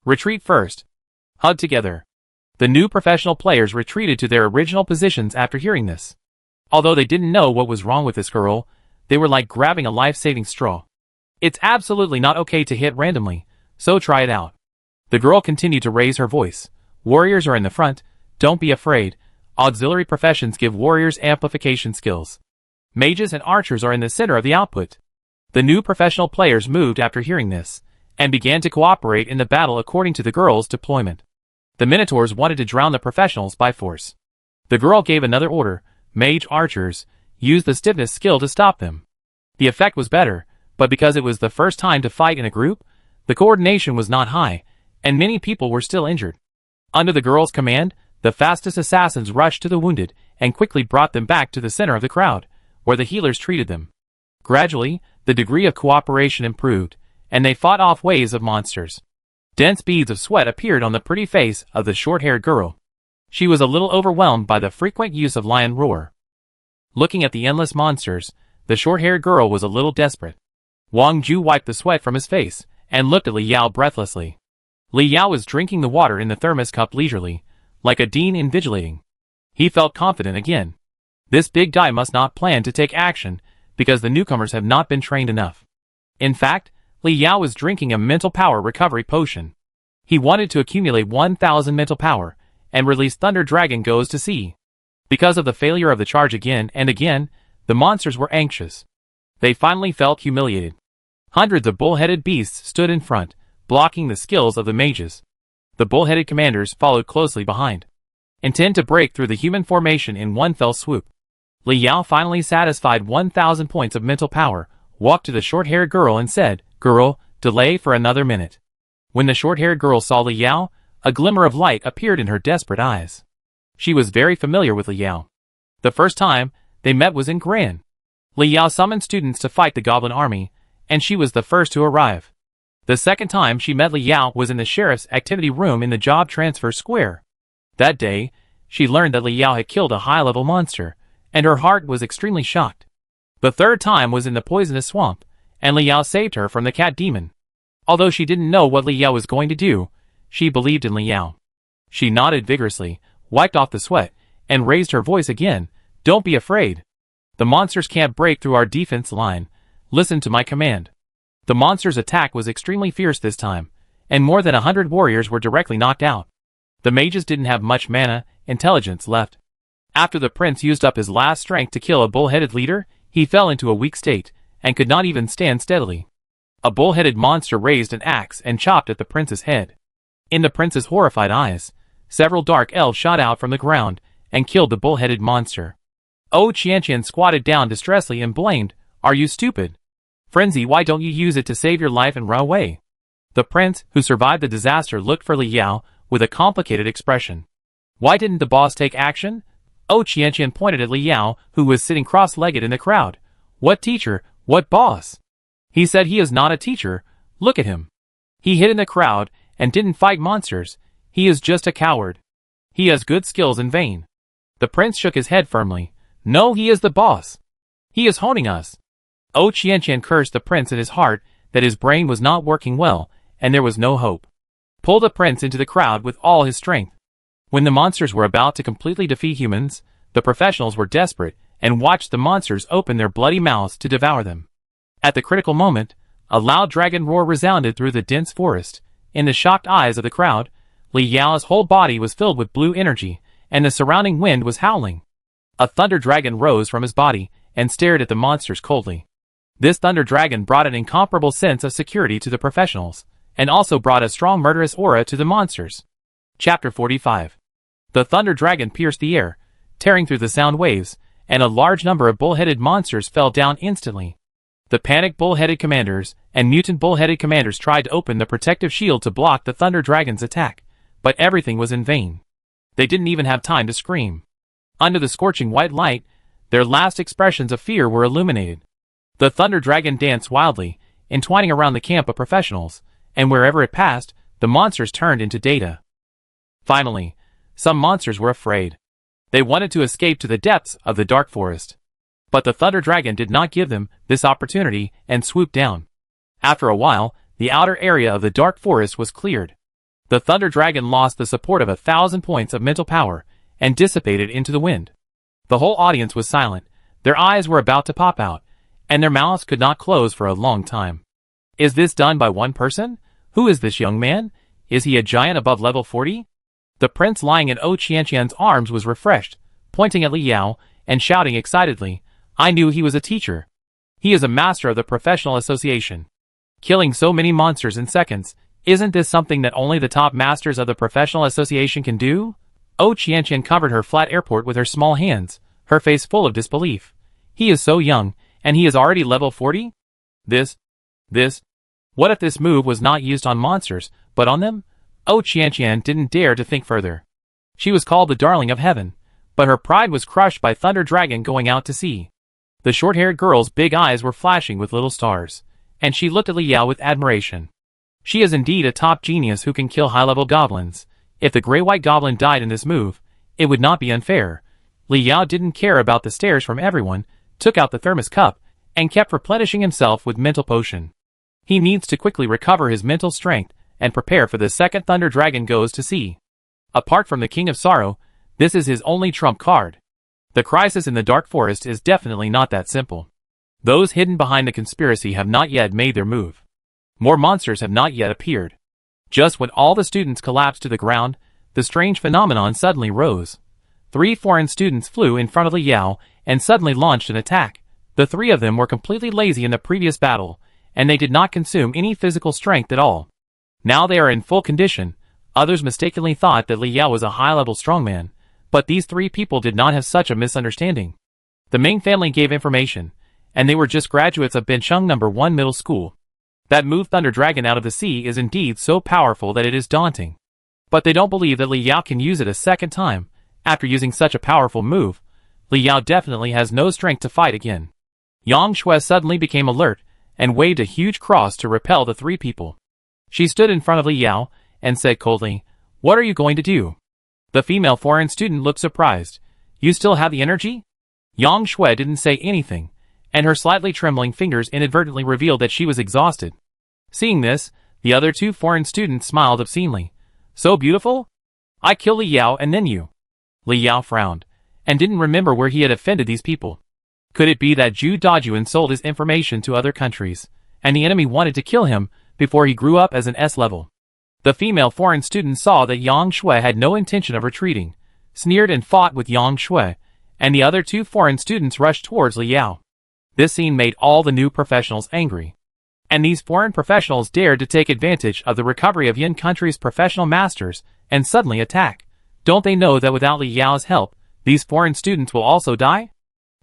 Retreat first. Hug together." The new professional players retreated to their original positions after hearing this. Although they didn't know what was wrong with this girl, they were like grabbing a life-saving straw. It's absolutely not okay to hit randomly, so try it out. The girl continued to raise her voice. Warriors are in the front, don't be afraid. Auxiliary professions give warriors amplification skills. Mages and archers are in the center of the output. The new professional players moved after hearing this, and began to cooperate in the battle according to the girl's deployment. The Minotaurs wanted to drown the professionals by force. The girl gave another order, mage archers, use the stiffness skill to stop them. The effect was better, but because it was the first time to fight in a group, the coordination was not high, and many people were still injured. Under the girl's command, the fastest assassins rushed to the wounded and quickly brought them back to the center of the crowd, where the healers treated them. Gradually, the degree of cooperation improved, and they fought off waves of monsters. Dense beads of sweat appeared on the pretty face of the short-haired girl. She was a little overwhelmed by the frequent use of lion roar. Looking at the endless monsters, the short-haired girl was a little desperate. Wang Ju wiped the sweat from his face and looked at Li Yao breathlessly. Li Yao was drinking the water in the thermos cup leisurely, like a dean invigilating. He felt confident again. This big guy must not plan to take action because the newcomers have not been trained enough. In fact, Li Yao was drinking a mental power recovery potion. He wanted to accumulate 1,000 mental power and release Thunder Dragon Goes to Sea. Because of the failure of the charge again and again, the monsters were anxious. They finally felt humiliated. Hundreds of bull-headed beasts stood in front, blocking the skills of the mages. The bull-headed commanders followed closely behind, intent to break through the human formation in one fell swoop. Li Yao finally satisfied 1,000 points of mental power, walked to the short-haired girl and said, "Girl, delay for another minute." When the short-haired girl saw Li Yao, a glimmer of light appeared in her desperate eyes. She was very familiar with Li Yao. The first time they met was in Gran. Li Yao summoned students to fight the goblin army, and she was the first to arrive. The second time she met Li Yao was in the sheriff's activity room in the job transfer square. That day, she learned that Li Yao had killed a high-level monster, and her heart was extremely shocked. The third time was in the poisonous swamp, and Li Yao saved her from the cat demon. Although she didn't know what Li Yao was going to do, she believed in Li Yao. She nodded vigorously, wiped off the sweat, and raised her voice again, "Don't be afraid. The monsters can't break through our defense line. Listen to my command." The monster's attack was extremely fierce this time, and more than 100 warriors were directly knocked out. The mages didn't have much mana, intelligence left. After the prince used up his last strength to kill a bull-headed leader, he fell into a weak state, and could not even stand steadily. A bull-headed monster raised an axe and chopped at the prince's head. In the prince's horrified eyes, several dark elves shot out from the ground, and killed the bull-headed monster. Oh, Qianqian squatted down distressfully and blamed, "Are you stupid? Frenzy, why don't you use it to save your life and run away?" The prince, who survived the disaster, looked for Li Yao with a complicated expression. "Why didn't the boss take action?" Oh, Qianqian pointed at Li Yao, who was sitting cross-legged in the crowd. "What teacher? What boss? He said he is not a teacher. Look at him. He hid in the crowd and didn't fight monsters. He is just a coward. He has good skills in vain." The prince shook his head firmly. "No, he is the boss. He is honing us." Oh, Qianqian cursed the prince in his heart that his brain was not working well, and there was no hope. Pull the prince into the crowd with all his strength. When the monsters were about to completely defeat humans, the professionals were desperate and watched the monsters open their bloody mouths to devour them. At the critical moment, a loud dragon roar resounded through the dense forest. In the shocked eyes of the crowd, Li Yao's whole body was filled with blue energy, and the surrounding wind was howling. A thunder dragon rose from his body and stared at the monsters coldly. This thunder dragon brought an incomparable sense of security to the professionals, and also brought a strong murderous aura to the monsters. Chapter 45. The thunder dragon pierced the air, tearing through the sound waves, and a large number of bull-headed monsters fell down instantly. The panicked bull-headed commanders and mutant bull-headed commanders tried to open the protective shield to block the thunder dragon's attack, but everything was in vain. They didn't even have time to scream. Under the scorching white light, their last expressions of fear were illuminated. The thunder dragon danced wildly, entwining around the camp of professionals, and wherever it passed, the monsters turned into data. Finally, some monsters were afraid. They wanted to escape to the depths of the dark forest. But the thunder dragon did not give them this opportunity and swooped down. After a while, the outer area of the dark forest was cleared. The thunder dragon lost the support of 1,000 points of mental power and dissipated into the wind. The whole audience was silent. Their eyes were about to pop out, and their mouths could not close for a long time. Is this done by one person? Who is this young man? Is he a giant above level 40? The prince lying in O Qianqian's arms was refreshed, pointing at Li Yao and shouting excitedly, I knew he was a teacher. He is a master of the professional association. Killing so many monsters in seconds, isn't this something that only the top masters of the professional association can do? O Qianqian covered her flat airport with her small hands, her face full of disbelief. He is so young, and he is already level 40? What if this move was not used on monsters, but on them? O Qianqian didn't dare to think further. She was called the darling of heaven, but her pride was crushed by Thunder Dragon going out to sea. The short-haired girl's big eyes were flashing with little stars, and she looked at Li Yao with admiration. She is indeed a top genius who can kill high-level goblins. If the Grey White Goblin died in this move, it would not be unfair. Li Yao didn't care about the stares from everyone, took out the thermos cup, and kept replenishing himself with mental potion. He needs to quickly recover his mental strength and prepare for the second Thunder Dragon goes to sea. Apart from the King of Sorrow, this is his only trump card. The crisis in the Dark Forest is definitely not that simple. Those hidden behind the conspiracy have not yet made their move. More monsters have not yet appeared. Just when all the students collapsed to the ground, the strange phenomenon suddenly rose. 3 foreign students flew in front of Li Yao and suddenly launched an attack. The 3 of them were completely lazy in the previous battle, and they did not consume any physical strength at all. Now they are in full condition. Others mistakenly thought that Li Yao was a high-level strongman, but these 3 people did not have such a misunderstanding. The Ming family gave information, and they were just graduates of Bencheng No. 1 Middle School. That move Thunder Dragon out of the sea is indeed so powerful that it is daunting. But they don't believe that Li Yao can use it a second time. After using such a powerful move, Li Yao definitely has no strength to fight again. Yang Shui suddenly became alert and waved a huge cross to repel the 3 people. She stood in front of Li Yao and said coldly, What are you going to do? The female foreign student looked surprised. You still have the energy? Yang Shui didn't say anything, and her slightly trembling fingers inadvertently revealed that she was exhausted. Seeing this, the other 2 foreign students smiled obscenely. So beautiful? I kill Li Yao and then you. Li Yao frowned, and didn't remember where he had offended these people. Could it be that Zhu Dajuan sold his information to other countries, and the enemy wanted to kill him before he grew up as an S-level? The female foreign student saw that Yang Shui had no intention of retreating, sneered and fought with Yang Shui, and the other 2 foreign students rushed towards Li Yao. This scene made all the new professionals angry. And these foreign professionals dared to take advantage of the recovery of Yin country's professional masters and suddenly attack. Don't they know that without Li Yao's help, these foreign students will also die?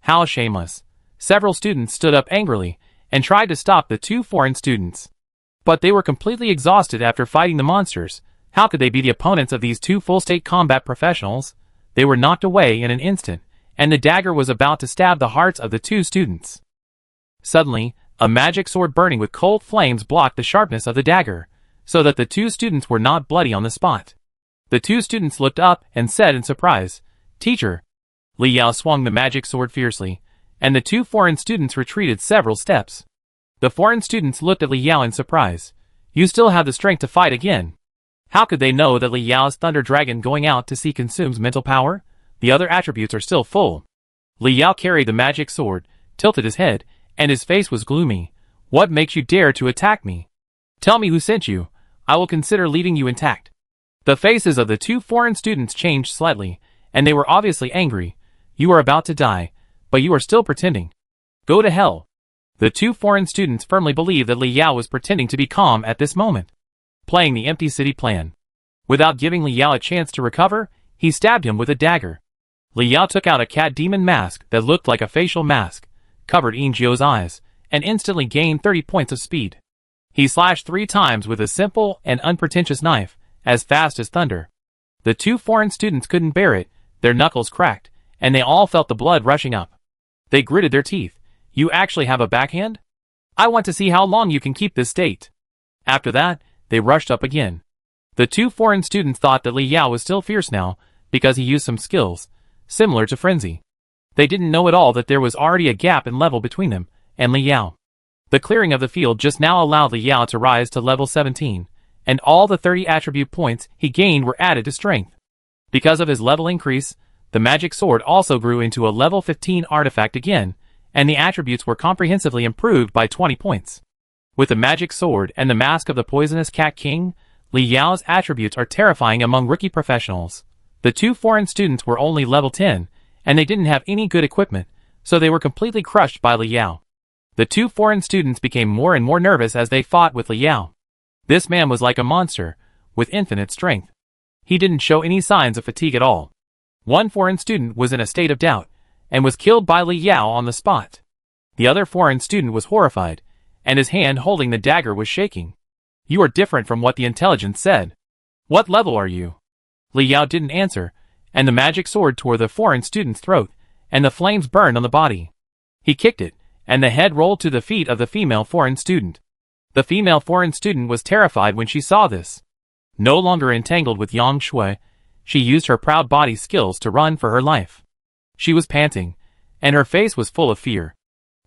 How shameless. Several students stood up angrily and tried to stop the 2 foreign students. But they were completely exhausted after fighting the monsters. How could they be the opponents of these 2 full-state combat professionals? They were knocked away in an instant, and the dagger was about to stab the hearts of the 2 students. Suddenly, a magic sword burning with cold flames blocked the sharpness of the dagger, so that the 2 students were not bloody on the spot. The 2 students looked up and said in surprise, Teacher. Li Yao swung the magic sword fiercely, and the 2 foreign students retreated several steps. The foreign students looked at Li Yao in surprise. You still have the strength to fight again. How could they know that Li Yao's Thunder Dragon going out to sea consumes mental power? The other attributes are still full. Li Yao carried the magic sword, tilted his head, and his face was gloomy. What makes you dare to attack me? Tell me who sent you. I will consider leaving you intact. The faces of the 2 foreign students changed slightly, and they were obviously angry. You are about to die, but you are still pretending. Go to hell. The 2 foreign students firmly believed that Li Yao was pretending to be calm at this moment, playing the empty city plan. Without giving Li Yao a chance to recover, he stabbed him with a dagger. Li Yao took out a cat demon mask that looked like a facial mask, covered Ingio's eyes, and instantly gained 30 points of speed. He slashed 3 times with a simple and unpretentious knife, as fast as thunder. The 2 foreign students couldn't bear it, their knuckles cracked, and they all felt the blood rushing up. They gritted their teeth. You actually have a backhand? I want to see how long you can keep this state. After that, they rushed up again. The 2 foreign students thought that Li Yao was still fierce now, because he used some skills, similar to frenzy. They didn't know at all that there was already a gap in level between them and Li Yao. The clearing of the field just now allowed Li Yao to rise to level 17, and all the 30 attribute points he gained were added to strength. Because of his level increase, the magic sword also grew into a level 15 artifact again, and the attributes were comprehensively improved by 20 points. With the magic sword and the mask of the poisonous cat king, Li Yao's attributes are terrifying among rookie professionals. The 2 foreign students were only level 10, and they didn't have any good equipment, so they were completely crushed by Li Yao. The 2 foreign students became more and more nervous as they fought with Li Yao. This man was like a monster, with infinite strength. He didn't show any signs of fatigue at all. One foreign student was in a state of doubt, and was killed by Li Yao on the spot. The other foreign student was horrified, and his hand holding the dagger was shaking. You are different from what the intelligence said. What level are you? Li Yao didn't answer, and the magic sword tore the foreign student's throat, and the flames burned on the body. He kicked it, and the head rolled to the feet of the female foreign student. The female foreign student was terrified when she saw this. No longer entangled with Yang Shui, she used her proud body skills to run for her life. She was panting, and her face was full of fear.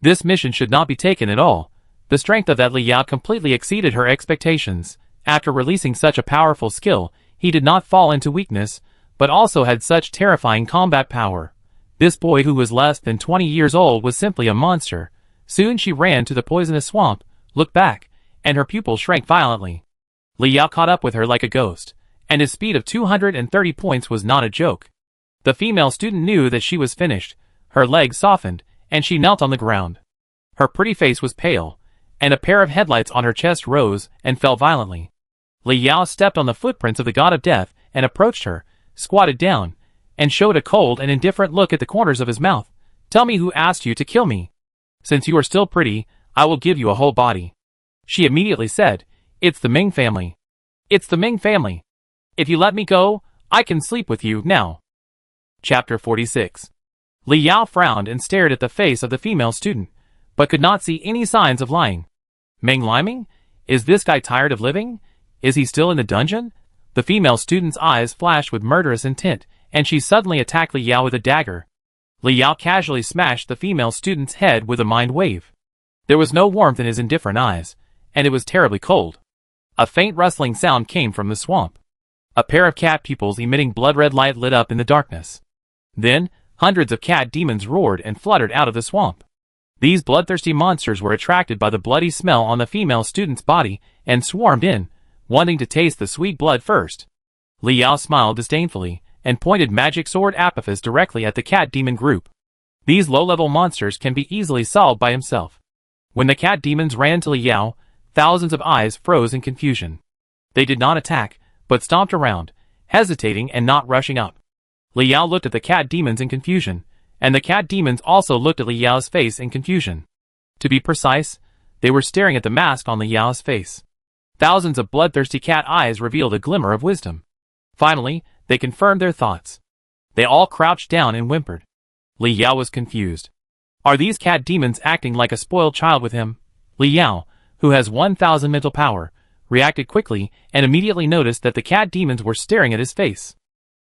This mission should not be taken at all. The strength of that Li Yao completely exceeded her expectations. After releasing such a powerful skill, he did not fall into weakness, but also had such terrifying combat power. This boy who was less than 20 years old was simply a monster. Soon she ran to the poisonous swamp, looked back, and her pupils shrank violently. Li Yao caught up with her like a ghost, and his speed of 230 points was not a joke. The female student knew that she was finished. Her legs softened, and she knelt on the ground. Her pretty face was pale, and a pair of headlights on her chest rose and fell violently. Li Yao stepped on the footprints of the god of death and approached her, squatted down, and showed a cold and indifferent look at the corners of his mouth. Tell me who asked you to kill me. Since you are still pretty, I will give you a whole body. She immediately said, It's the Ming family. It's the Ming family. If you let me go, I can sleep with you now. Chapter 46. Li Yao frowned and stared at the face of the female student, but could not see any signs of lying. Meng Liming? Is this guy tired of living? Is he still in the dungeon? The female student's eyes flashed with murderous intent, and she suddenly attacked Li Yao with a dagger. Li Yao casually smashed the female student's head with a mind wave. There was no warmth in his indifferent eyes, and it was terribly cold. A faint rustling sound came from the swamp. A pair of cat pupils emitting blood-red light lit up in the darkness. Then, hundreds of cat demons roared and fluttered out of the swamp. These bloodthirsty monsters were attracted by the bloody smell on the female student's body and swarmed in, wanting to taste the sweet blood first. Li Yao smiled disdainfully and pointed magic sword Apophis directly at the cat demon group. These low-level monsters can be easily solved by himself. When the cat demons ran to Li Yao, thousands of eyes froze in confusion. They did not attack, but stomped around, hesitating and not rushing up. Li Yao looked at the cat demons in confusion, and the cat demons also looked at Li Yao's face in confusion. To be precise, they were staring at the mask on Li Yao's face. Thousands of bloodthirsty cat eyes revealed a glimmer of wisdom. Finally, they confirmed their thoughts. They all crouched down and whimpered. Li Yao was confused. Are these cat demons acting like a spoiled child with him? Li Yao, who has 1,000 mental power, reacted quickly and immediately noticed that the cat demons were staring at his face.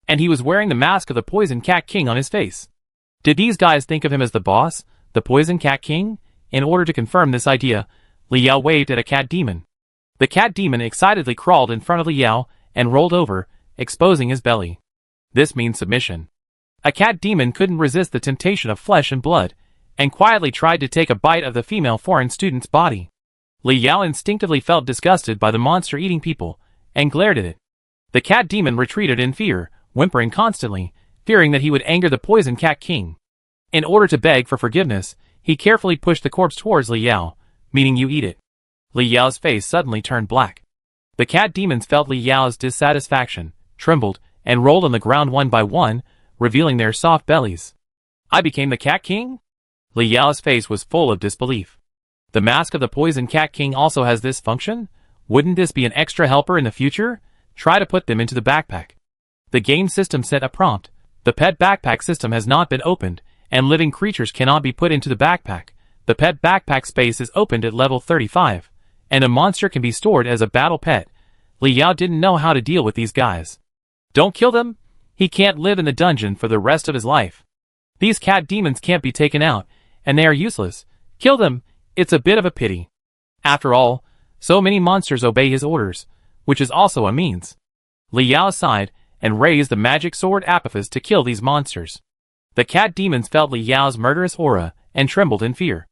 And he was wearing the mask of the Poison Cat King on his face. Did these guys think of him as the boss, the Poison Cat King? In order to confirm this idea, Li Yao waved at a cat demon. The cat demon excitedly crawled in front of Li Yao and rolled over, exposing his belly. This means submission. A cat demon couldn't resist the temptation of flesh and blood, and quietly tried to take a bite of the female foreign student's body. Li Yao instinctively felt disgusted by the monster-eating people, and glared at it. The cat demon retreated in fear, whimpering constantly, fearing that he would anger the Poison Cat King. In order to beg for forgiveness, he carefully pushed the corpse towards Li Yao, meaning you eat it. Li Yao's face suddenly turned black. The cat demons felt Li Yao's dissatisfaction, trembled, and rolled on the ground one by one, revealing their soft bellies. I became the Cat King? Li Yao's face was full of disbelief. The mask of the Poison Cat King also has this function? Wouldn't this be an extra helper in the future? Try to put them into the backpack. The game system sent a prompt. The pet backpack system has not been opened, and living creatures cannot be put into the backpack. The pet backpack space is opened at level 35, and a monster can be stored as a battle pet. Li Yao didn't know how to deal with these guys. Don't kill them. He can't live in the dungeon for the rest of his life. These cat demons can't be taken out, and they are useless. Kill them. It's a bit of a pity. After all, so many monsters obey his orders, which is also a means. Li Yao sighed and raised the magic sword Apophis to kill these monsters. The cat demons felt Li Yao's murderous aura and trembled in fear.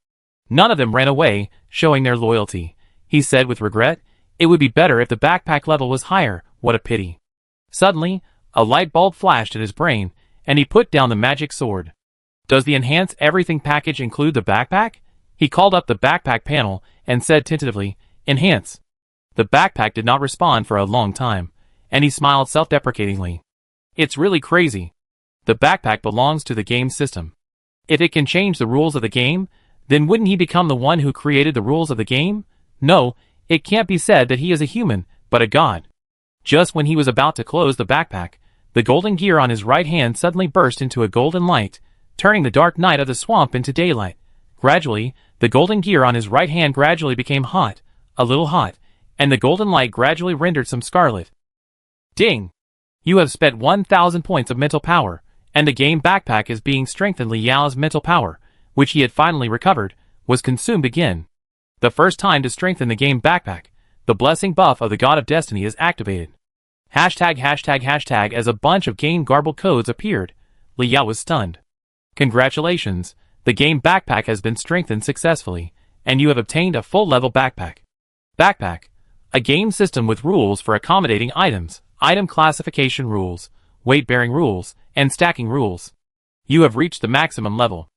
None of them ran away, showing their loyalty. He said with regret, "It would be better if the backpack level was higher, what a pity." Suddenly, a light bulb flashed in his brain, and he put down the magic sword. Does the Enhance Everything package include the backpack? He called up the backpack panel and said tentatively, "Enhance." The backpack did not respond for a long time, and he smiled self-deprecatingly. It's really crazy. The backpack belongs to the game system. If it can change the rules of the game, then wouldn't he become the one who created the rules of the game? No, it can't be said that he is a human, but a god. Just when he was about to close the backpack, the golden gear on his right hand suddenly burst into a golden light, turning the dark night of the swamp into daylight. Gradually, the golden gear on his right hand gradually became hot, a little hot, and the golden light gradually rendered some scarlet. Ding! You have spent 1,000 points of mental power, and the game backpack is being strengthened. Li Yao's mental power, which he had finally recovered, was consumed again. The first time to strengthen the game backpack, the blessing buff of the God of Destiny is activated. ##### As a bunch of game garbled codes appeared, Li Yao was stunned. Congratulations, the game backpack has been strengthened successfully, and you have obtained a full-level backpack. Backpack, a game system with rules for accommodating items, item classification rules, weight-bearing rules, and stacking rules. You have reached the maximum level.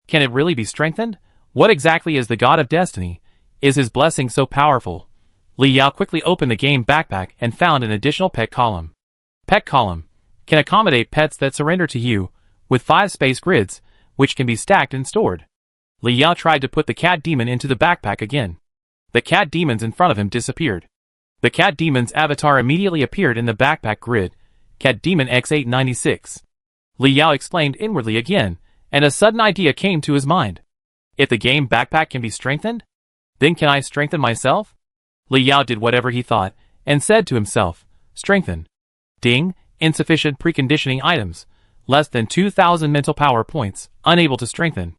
Can it really be strengthened? What exactly is the God of Destiny? Is his blessing so powerful? Li Yao quickly opened the game backpack and found an additional pet column. Pet column can accommodate pets that surrender to you, with 5 space grids, which can be stacked and stored. Li Yao tried to put the cat demon into the backpack again. The cat demons in front of him disappeared. The cat demon's avatar immediately appeared in the backpack grid, Cat Demon X896. Li Yao exclaimed inwardly again, and a sudden idea came to his mind. If the game backpack can be strengthened, then can I strengthen myself? Li Yao did whatever he thought, and said to himself, strengthen. Ding, insufficient preconditioning items, less than 2,000 mental power points, unable to strengthen.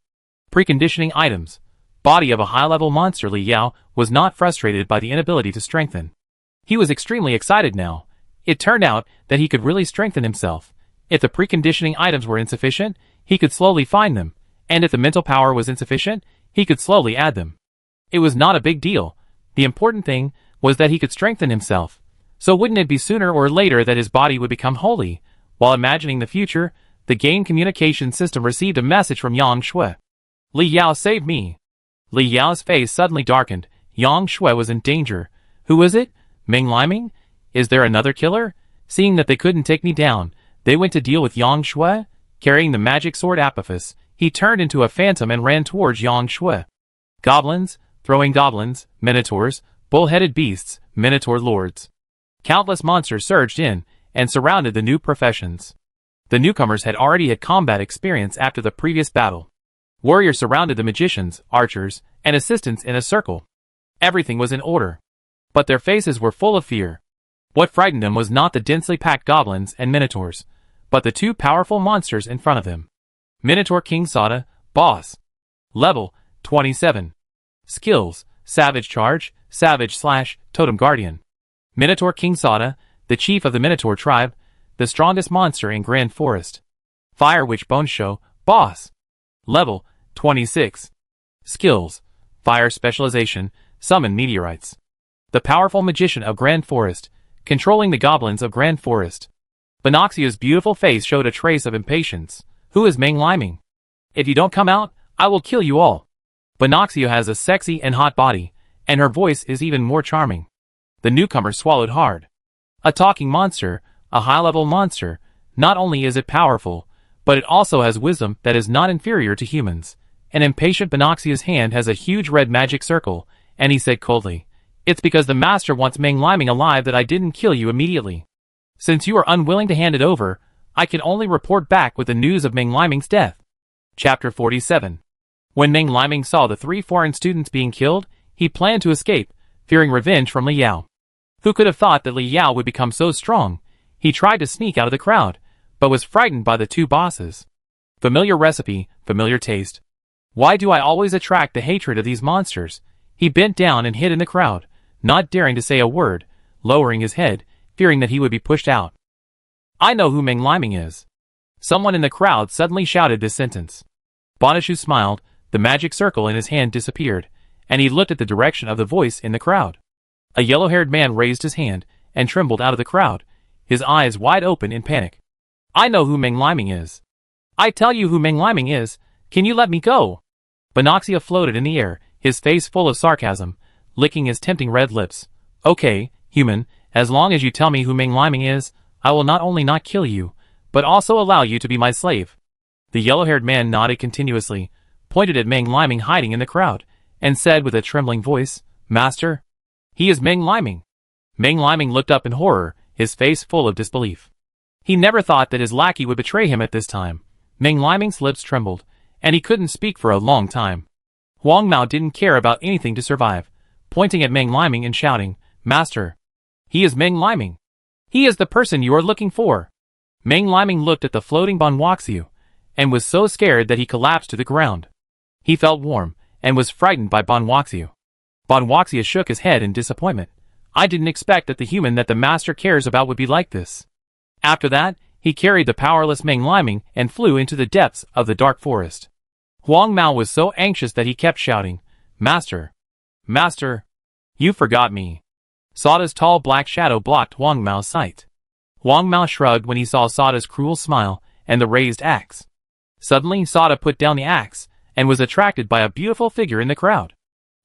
Preconditioning items, body of a high-level monster. Li Yao was not frustrated by the inability to strengthen. He was extremely excited now. It turned out that he could really strengthen himself. If the preconditioning items were insufficient, he could slowly find them, and if the mental power was insufficient, he could slowly add them. It was not a big deal. The important thing was that he could strengthen himself. So wouldn't it be sooner or later that his body would become holy? While imagining the future, the game communication system received a message from Yang Shui. Li Yao, save me. Li Yao's face suddenly darkened. Yang Shui was in danger. Who was it? Meng Liming? Is there another killer? Seeing that they couldn't take me down, they went to deal with Yang Shui. Carrying the magic sword Apophis, he turned into a phantom and ran towards Yang Shui. Goblins, throwing goblins, minotaurs, bull-headed beasts, minotaur lords. Countless monsters surged in and surrounded the new professions. The newcomers had already had combat experience after the previous battle. Warriors surrounded the magicians, archers, and assistants in a circle. Everything was in order, but their faces were full of fear. What frightened them was not the densely packed goblins and minotaurs, but the two powerful monsters in front of them. Minotaur King Sada, Boss. Level, 27. Skills, Savage Charge, Savage / Totem Guardian. Minotaur King Sada, the chief of the Minotaur tribe, the strongest monster in Grand Forest. Fire Witch Bone Show, Boss. Level, 26. Skills, Fire Specialization, Summon Meteorites. The powerful magician of Grand Forest, controlling the goblins of Grand Forest. Binoxio's beautiful face showed a trace of impatience. Who is Meng Liming? If you don't come out, I will kill you all. Binoxio has a sexy and hot body, and her voice is even more charming. The newcomer swallowed hard. A talking monster, a high-level monster, not only is it powerful, but it also has wisdom that is not inferior to humans. An impatient Binoxia's hand has a huge red magic circle, and he said coldly, "It's because the master wants Meng Liming alive that I didn't kill you immediately. Since you are unwilling to hand it over, I can only report back with the news of Meng Liming's death." Chapter 47. When Meng Liming saw the 3 foreign students being killed, he planned to escape, fearing revenge from Li Yao. Who could have thought that Li Yao would become so strong? He tried to sneak out of the crowd, but was frightened by the 2 bosses. Familiar recipe, familiar taste. Why do I always attract the hatred of these monsters? He bent down and hid in the crowd, not daring to say a word, lowering his head, fearing that he would be pushed out. "I know who Meng Liming is." Someone in the crowd suddenly shouted this sentence. Bonishu smiled, the magic circle in his hand disappeared, and he looked at the direction of the voice in the crowd. A yellow-haired man raised his hand and trembled out of the crowd, his eyes wide open in panic. "I know who Meng Liming is. I tell you who Meng Liming is. Can you let me go?" Binoxia floated in the air, his face full of sarcasm, licking his tempting red lips. "Okay, human, as long as you tell me who Meng Liming is, I will not only not kill you, but also allow you to be my slave." The yellow-haired man nodded continuously, pointed at Meng Liming hiding in the crowd, and said with a trembling voice, "Master? He is Meng Liming." Meng Liming looked up in horror, his face full of disbelief. He never thought that his lackey would betray him at this time. Meng Liming's lips trembled, and he couldn't speak for a long time. Huang Mao didn't care about anything to survive, pointing at Meng Liming and shouting, "Master! He is Meng Liming! He is the person you are looking for!" Meng Liming looked at the floating Banwaxiu, and was so scared that he collapsed to the ground. He felt warm, and was frightened by Banwaxiu. Banwaxiu shook his head in disappointment. "I didn't expect that the human that the master cares about would be like this." After that, he carried the powerless Meng Liming and flew into the depths of the dark forest. Huang Mao was so anxious that he kept shouting, "Master! Master! You forgot me." Sada's tall black shadow blocked Huang Mao's sight. Huang Mao shrugged when he saw Sada's cruel smile and the raised axe. Suddenly Sada put down the axe, and was attracted by a beautiful figure in the crowd.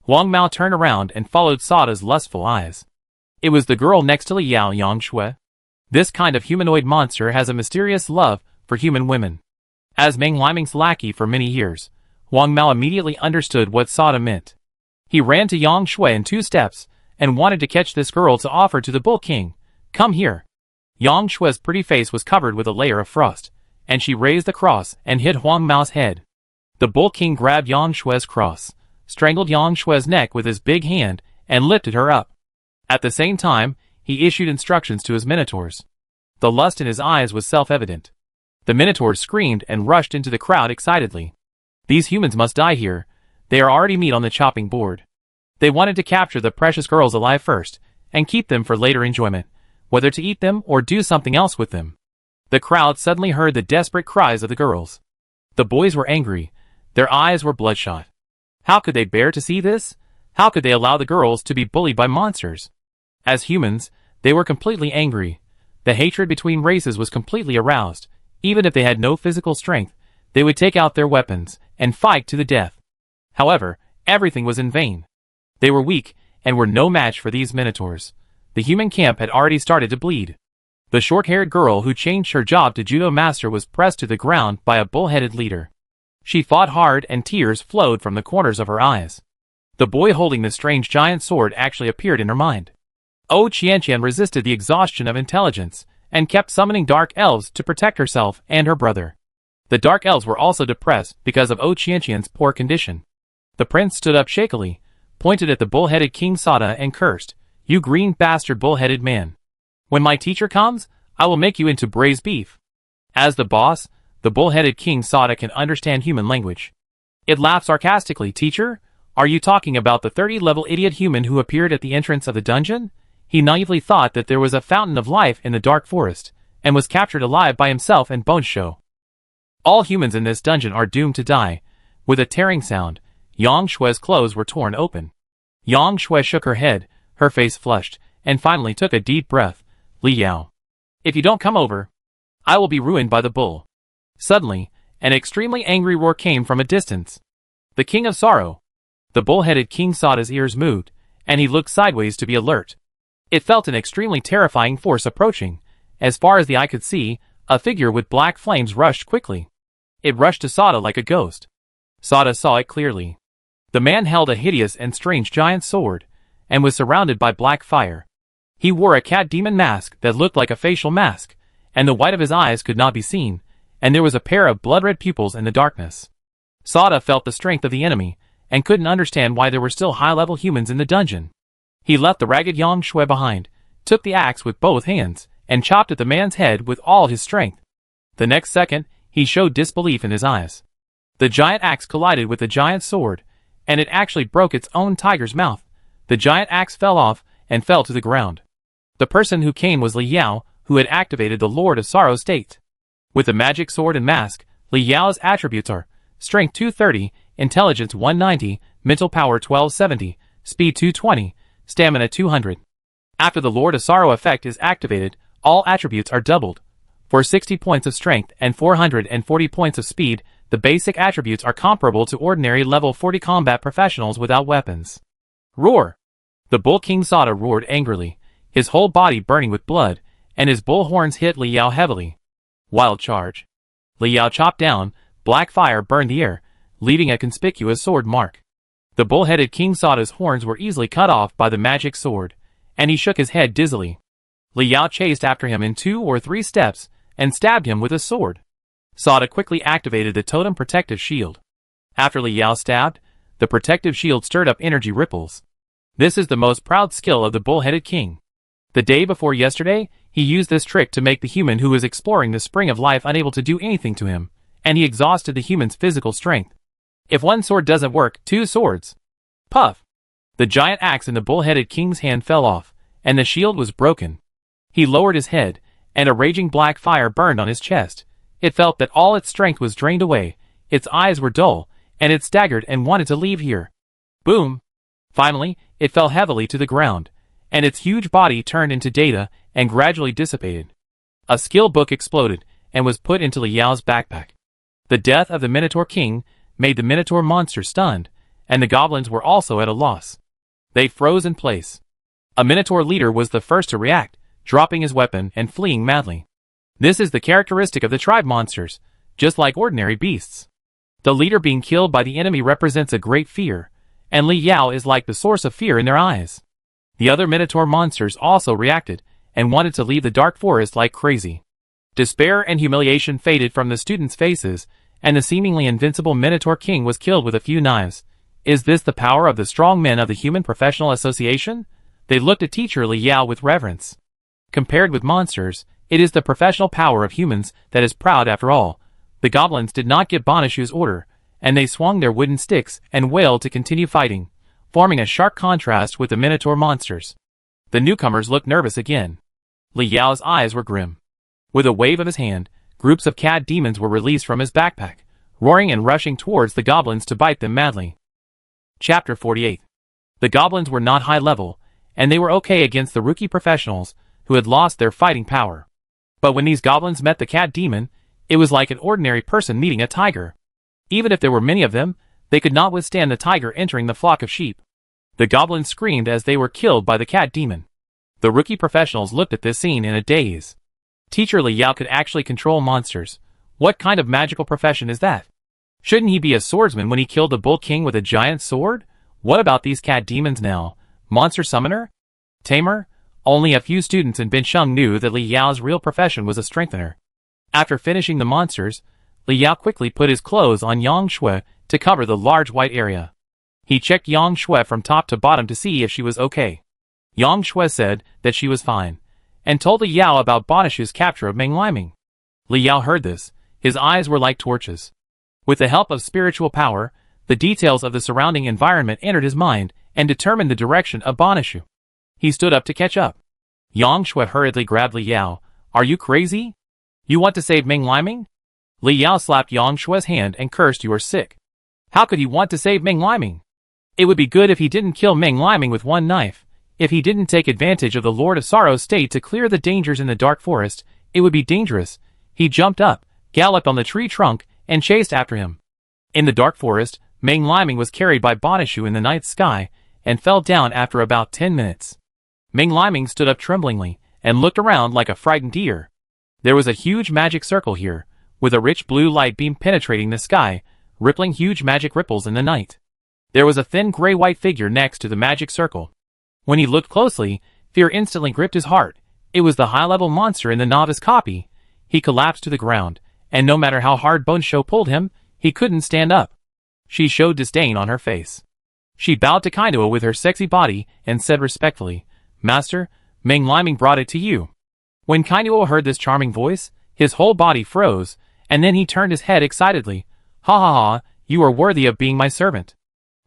Huang Mao turned around and followed Sada's lustful eyes. It was the girl next to Li Yao Yang Shui. This kind of humanoid monster has a mysterious love for human women. As Meng Liming's lackey for many years, Huang Mao immediately understood what Sada meant. He ran to Yang Shui in 2 steps, and wanted to catch this girl to offer to the Bull King. "Come here." Yang Shui's pretty face was covered with a layer of frost, and she raised the cross and hit Huang Mao's head. The Bull King grabbed Yang Shui's cross, strangled Yang Shui's neck with his big hand, and lifted her up. At the same time, he issued instructions to his minotaurs. The lust in his eyes was self-evident. The minotaurs screamed and rushed into the crowd excitedly. These humans must die here. They are already meat on the chopping board. They wanted to capture the precious girls alive first, and keep them for later enjoyment, whether to eat them or do something else with them. The crowd suddenly heard the desperate cries of the girls. The boys were angry. Their eyes were bloodshot. How could they bear to see this? How could they allow the girls to be bullied by monsters? As humans, they were completely angry. The hatred between races was completely aroused. Even if they had no physical strength, they would take out their weapons and fight to the death. However, everything was in vain. They were weak and were no match for these minotaurs. The human camp had already started to bleed. The short-haired girl who changed her job to judo master was pressed to the ground by a bull-headed leader. She fought hard and tears flowed from the corners of her eyes. The boy holding the strange giant sword actually appeared in her mind. Oh Qianqian resisted the exhaustion of intelligence, and kept summoning dark elves to protect herself and her brother. The dark elves were also depressed because of Oh Qianqian's poor condition. The prince stood up shakily, pointed at the bull-headed King Sada and cursed, "You green bastard bull-headed man. When my teacher comes, I will make you into braised beef." As the boss, the bull-headed King Sada can understand human language. It laughed sarcastically. "Teacher, are you talking about the 30-level idiot human who appeared at the entrance of the dungeon?" He naively thought that there was a fountain of life in the dark forest, and was captured alive by himself and Boneshow. All humans in this dungeon are doomed to die. With a tearing sound, Yang Shui's clothes were torn open. Yang Shui shook her head, her face flushed, and finally took a deep breath. "Li Yao, if you don't come over, I will be ruined by the bull." Suddenly, an extremely angry roar came from a distance. "The King of Sorrow!" The bull-headed King Sada's ears moved, and he looked sideways to be alert. It felt an extremely terrifying force approaching. As far as the eye could see, a figure with black flames rushed quickly. It rushed to Sada like a ghost. Sada saw it clearly. The man held a hideous and strange giant sword, and was surrounded by black fire. He wore a cat demon mask that looked like a facial mask, and the white of his eyes could not be seen, and there was a pair of blood-red pupils in the darkness. Sada felt the strength of the enemy, and couldn't understand why there were still high-level humans in the dungeon. He left the ragged Yang Shui behind, took the axe with both hands, and chopped at the man's head with all his strength. The next second, he showed disbelief in his eyes. The giant axe collided with the giant sword, and it actually broke its own tiger's mouth. The giant axe fell off, and fell to the ground. The person who came was Li Yao, who had activated the Lord of Sorrow state. With the magic sword and mask, Li Yao's attributes are Strength 230, Intelligence 190, Mental Power 1270, Speed 220, Stamina 200. After the Lord of Sorrow effect is activated, all attributes are doubled. For 60 points of strength and 440 points of speed, the basic attributes are comparable to ordinary level 40 combat professionals without weapons. Roar! The Bull King Sada roared angrily, his whole body burning with blood, and his bull horns hit Li Yao heavily. Wild charge. Li Yao chopped down, black fire burned the air, leaving a conspicuous sword mark. The bull-headed King Sada's horns were easily cut off by the magic sword, and he shook his head dizzily. Li Yao chased after him in 2 or 3 steps, and stabbed him with a sword. Sada quickly activated the totem protective shield. After Li Yao stabbed, the protective shield stirred up energy ripples. This is the most proud skill of the bull-headed king. The day before yesterday, he used this trick to make the human who was exploring the spring of life unable to do anything to him, and he exhausted the human's physical strength. If one sword doesn't work, 2 swords. Puff! The giant axe in the bull-headed king's hand fell off, and the shield was broken. He lowered his head, and a raging black fire burned on his chest. It felt that all its strength was drained away, its eyes were dull, and it staggered and wanted to leave here. Boom! Finally, it fell heavily to the ground, and its huge body turned into data and gradually dissipated. A skill book exploded and was put into Li Yao's backpack. The death of the Minotaur King made the Minotaur monster stunned, and the goblins were also at a loss. They froze in place. A Minotaur leader was the first to react, dropping his weapon and fleeing madly. This is the characteristic of the tribe monsters, just like ordinary beasts. The leader being killed by the enemy represents a great fear, and Li Yao is like the source of fear in their eyes. The other Minotaur monsters also reacted, and wanted to leave the dark forest like crazy. Despair and humiliation faded from the students' faces, and the seemingly invincible Minotaur King was killed with a few knives. Is this the power of the strong men of the Human Professional Association? They looked at teacher Li Yao with reverence. Compared with monsters, it is the professional power of humans that is proud after all. The goblins did not get Bonishu's order, and they swung their wooden sticks and wailed to continue fighting, forming a sharp contrast with the Minotaur monsters. The newcomers looked nervous again. Li Yao's eyes were grim. With a wave of his hand, groups of cat demons were released from his backpack, roaring and rushing towards the goblins to bite them madly. Chapter 48. The goblins were not high level, and they were okay against the rookie professionals who had lost their fighting power. But when these goblins met the cat demon, it was like an ordinary person meeting a tiger. Even if there were many of them, they could not withstand the tiger entering the flock of sheep. The goblins screamed as they were killed by the cat demon. The rookie professionals looked at this scene in a daze. Teacher Li Yao could actually control monsters. What kind of magical profession is that? Shouldn't he be a swordsman when he killed the Bull King with a giant sword? What about these cat demons now? Monster summoner? Tamer? Only a few students in Binsheng knew that Li Yao's real profession was a strengthener. After finishing the monsters, Li Yao quickly put his clothes on Yang Shui to cover the large white area. He checked Yang Shui from top to bottom to see if she was okay. Yang Shui said that she was fine, and told Li Yao about Bonishu's capture of Meng Liming. Li Yao heard this. His eyes were like torches. With the help of spiritual power, the details of the surrounding environment entered his mind and determined the direction of Bonishu. He stood up to catch up. Yang Shui hurriedly grabbed Li Yao. Are you crazy? You want to save Meng Liming? Li Yao slapped Yang Shui's hand and cursed, you are sick. How could he want to save Meng Liming? It would be good if he didn't kill Meng Liming with one knife. If he didn't take advantage of the Lord of Sorrow's state to clear the dangers in the dark forest, it would be dangerous. He jumped up, galloped on the tree trunk, and chased after him. In the dark forest, Meng Liming was carried by Bonishu in the night sky, and fell down after about 10 minutes. Ming Liming stood up tremblingly and looked around like a frightened deer. There was a huge magic circle here, with a rich blue light beam penetrating the sky, rippling huge magic ripples in the night. There was a thin gray-white figure next to the magic circle. When he looked closely, fear instantly gripped his heart. It was the high-level monster in the novice copy. He collapsed to the ground, and no matter how hard Boneshow pulled him, he couldn't stand up. She showed disdain on her face. She bowed to Kainua with her sexy body and said respectfully, "Master, Ming Liming brought it to you." When Kainua heard this charming voice, his whole body froze, and then he turned his head excitedly. "Ha ha ha, you are worthy of being my servant."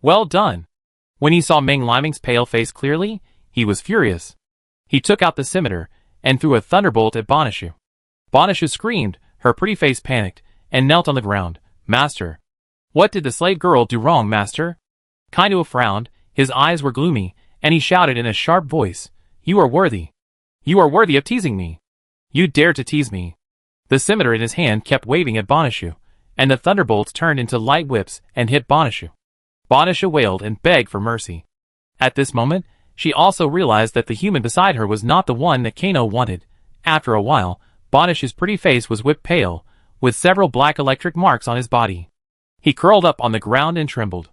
"Well done." When he saw Ming Liming's pale face clearly, he was furious. He took out the scimitar and threw a thunderbolt at Boneshow. Boneshow screamed, her pretty face panicked, and knelt on the ground. "Master." "What did the slave girl do wrong, master?" Kainua frowned, his eyes were gloomy, and he shouted in a sharp voice, "You are worthy. You are worthy of teasing me. You dare to tease me." The scimitar in his hand kept waving at Boneshow, and the thunderbolts turned into light whips and hit Boneshow. Boneshow wailed and begged for mercy. At this moment, she also realized that the human beside her was not the one that Kano wanted. After a while, Boneshow's pretty face was whipped pale, with several black electric marks on his body. He curled up on the ground and trembled.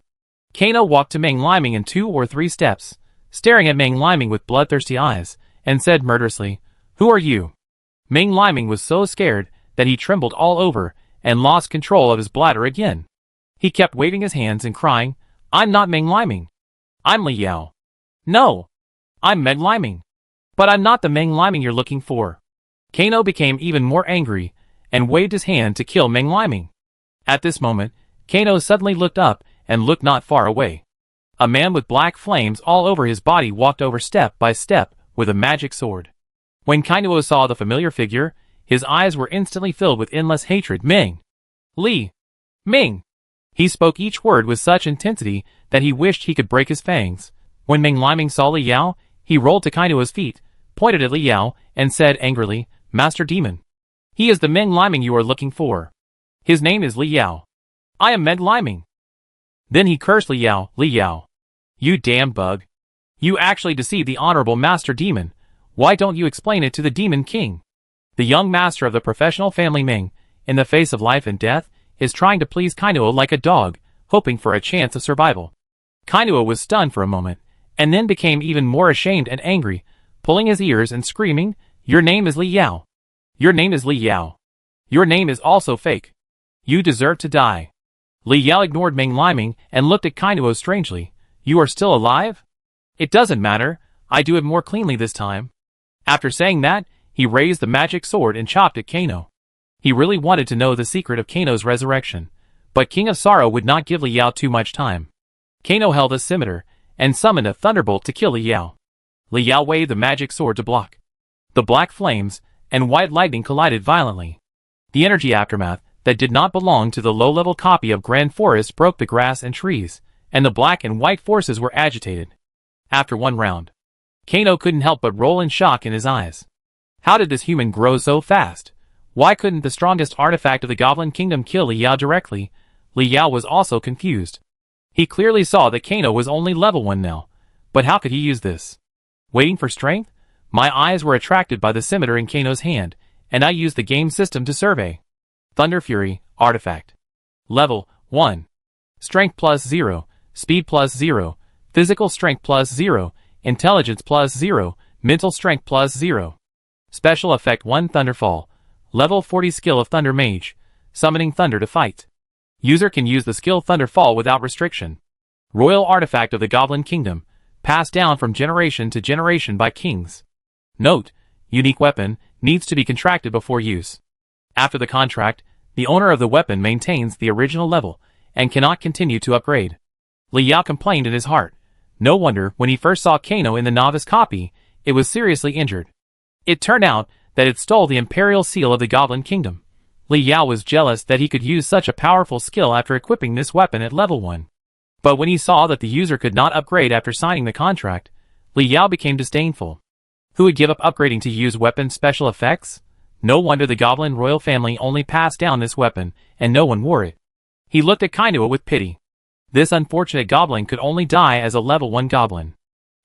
Kano walked to Ming Liming in 2 or 3 steps, staring at Ming Liming with bloodthirsty eyes, and said murderously, "Who are you?" Ming Liming was so scared that he trembled all over and lost control of his bladder again. He kept waving his hands and crying, "I'm not Ming Liming. I'm Li Yao. No, I'm Ming Liming. But I'm not the Ming Liming you're looking for." Kano became even more angry and waved his hand to kill Ming Liming. At this moment, Kano suddenly looked up and looked not far away. A man with black flames all over his body walked over step by step with a magic sword. When Kainua saw the familiar figure, his eyes were instantly filled with endless hatred. "Ming! Li! Ming!" He spoke each word with such intensity that he wished he could break his fangs. When Ming Liming saw Li Yao, he rolled to Kainua's feet, pointed at Li Yao, and said angrily, "Master Demon! He is the Ming Liming you are looking for. His name is Li Yao. I am Ming Liming." Then he cursed Li Yao, "Li Yao! You damn bug! You actually deceived the honorable Master Demon. Why don't you explain it to the Demon King?" The young master of the professional family Ming, in the face of life and death, is trying to please Kainua like a dog, hoping for a chance of survival. Kainua was stunned for a moment, and then became even more ashamed and angry, pulling his ears and screaming, "Your name is Li Yao! Your name is Li Yao! Your name is also fake! You deserve to die!" Li Yao ignored Ming Liming and looked at Kainua strangely. "You are still alive? It doesn't matter, I do it more cleanly this time." After saying that, he raised the magic sword and chopped at Kano. He really wanted to know the secret of Kano's resurrection, but King of Sorrow would not give Li Yao too much time. Kano held a scimitar and summoned a thunderbolt to kill Li Yao. Li Yao waved the magic sword to block. The black flames and white lightning collided violently. The energy aftermath that did not belong to the low-level copy of Grand Forest broke the grass and trees, and the black and white forces were agitated. After one round, Kano couldn't help but roll in shock in his eyes. How did this human grow so fast? Why couldn't the strongest artifact of the Goblin Kingdom kill Li Yao directly? Li Yao was also confused. He clearly saw that Kano was only level 1 now, but how could he use this? Waiting for strength? My eyes were attracted by the scimitar in Kano's hand, and I used the game system to survey. Thunder Fury, Artifact. Level 1. Strength plus 0, Speed plus 0, Physical Strength plus 0, Intelligence plus 0, Mental Strength plus 0. Special Effect 1 Thunderfall. Level 40 Skill of Thunder Mage. Summoning Thunder to fight. User can use the skill Thunderfall without restriction. Royal Artifact of the Goblin Kingdom. Passed down from generation to generation by kings. Note: unique weapon needs to be contracted before use. After the contract, the owner of the weapon maintains the original level and cannot continue to upgrade. Li Yao complained in his heart. No wonder when he first saw Kano in the novice copy, it was seriously injured. It turned out that it stole the Imperial Seal of the Goblin Kingdom. Li Yao was jealous that he could use such a powerful skill after equipping this weapon at level 1. But when he saw that the user could not upgrade after signing the contract, Li Yao became disdainful. Who would give up upgrading to use weapon special effects? No wonder the Goblin royal family only passed down this weapon, and no one wore it. He looked at Kainua with pity. This unfortunate goblin could only die as a level 1 goblin.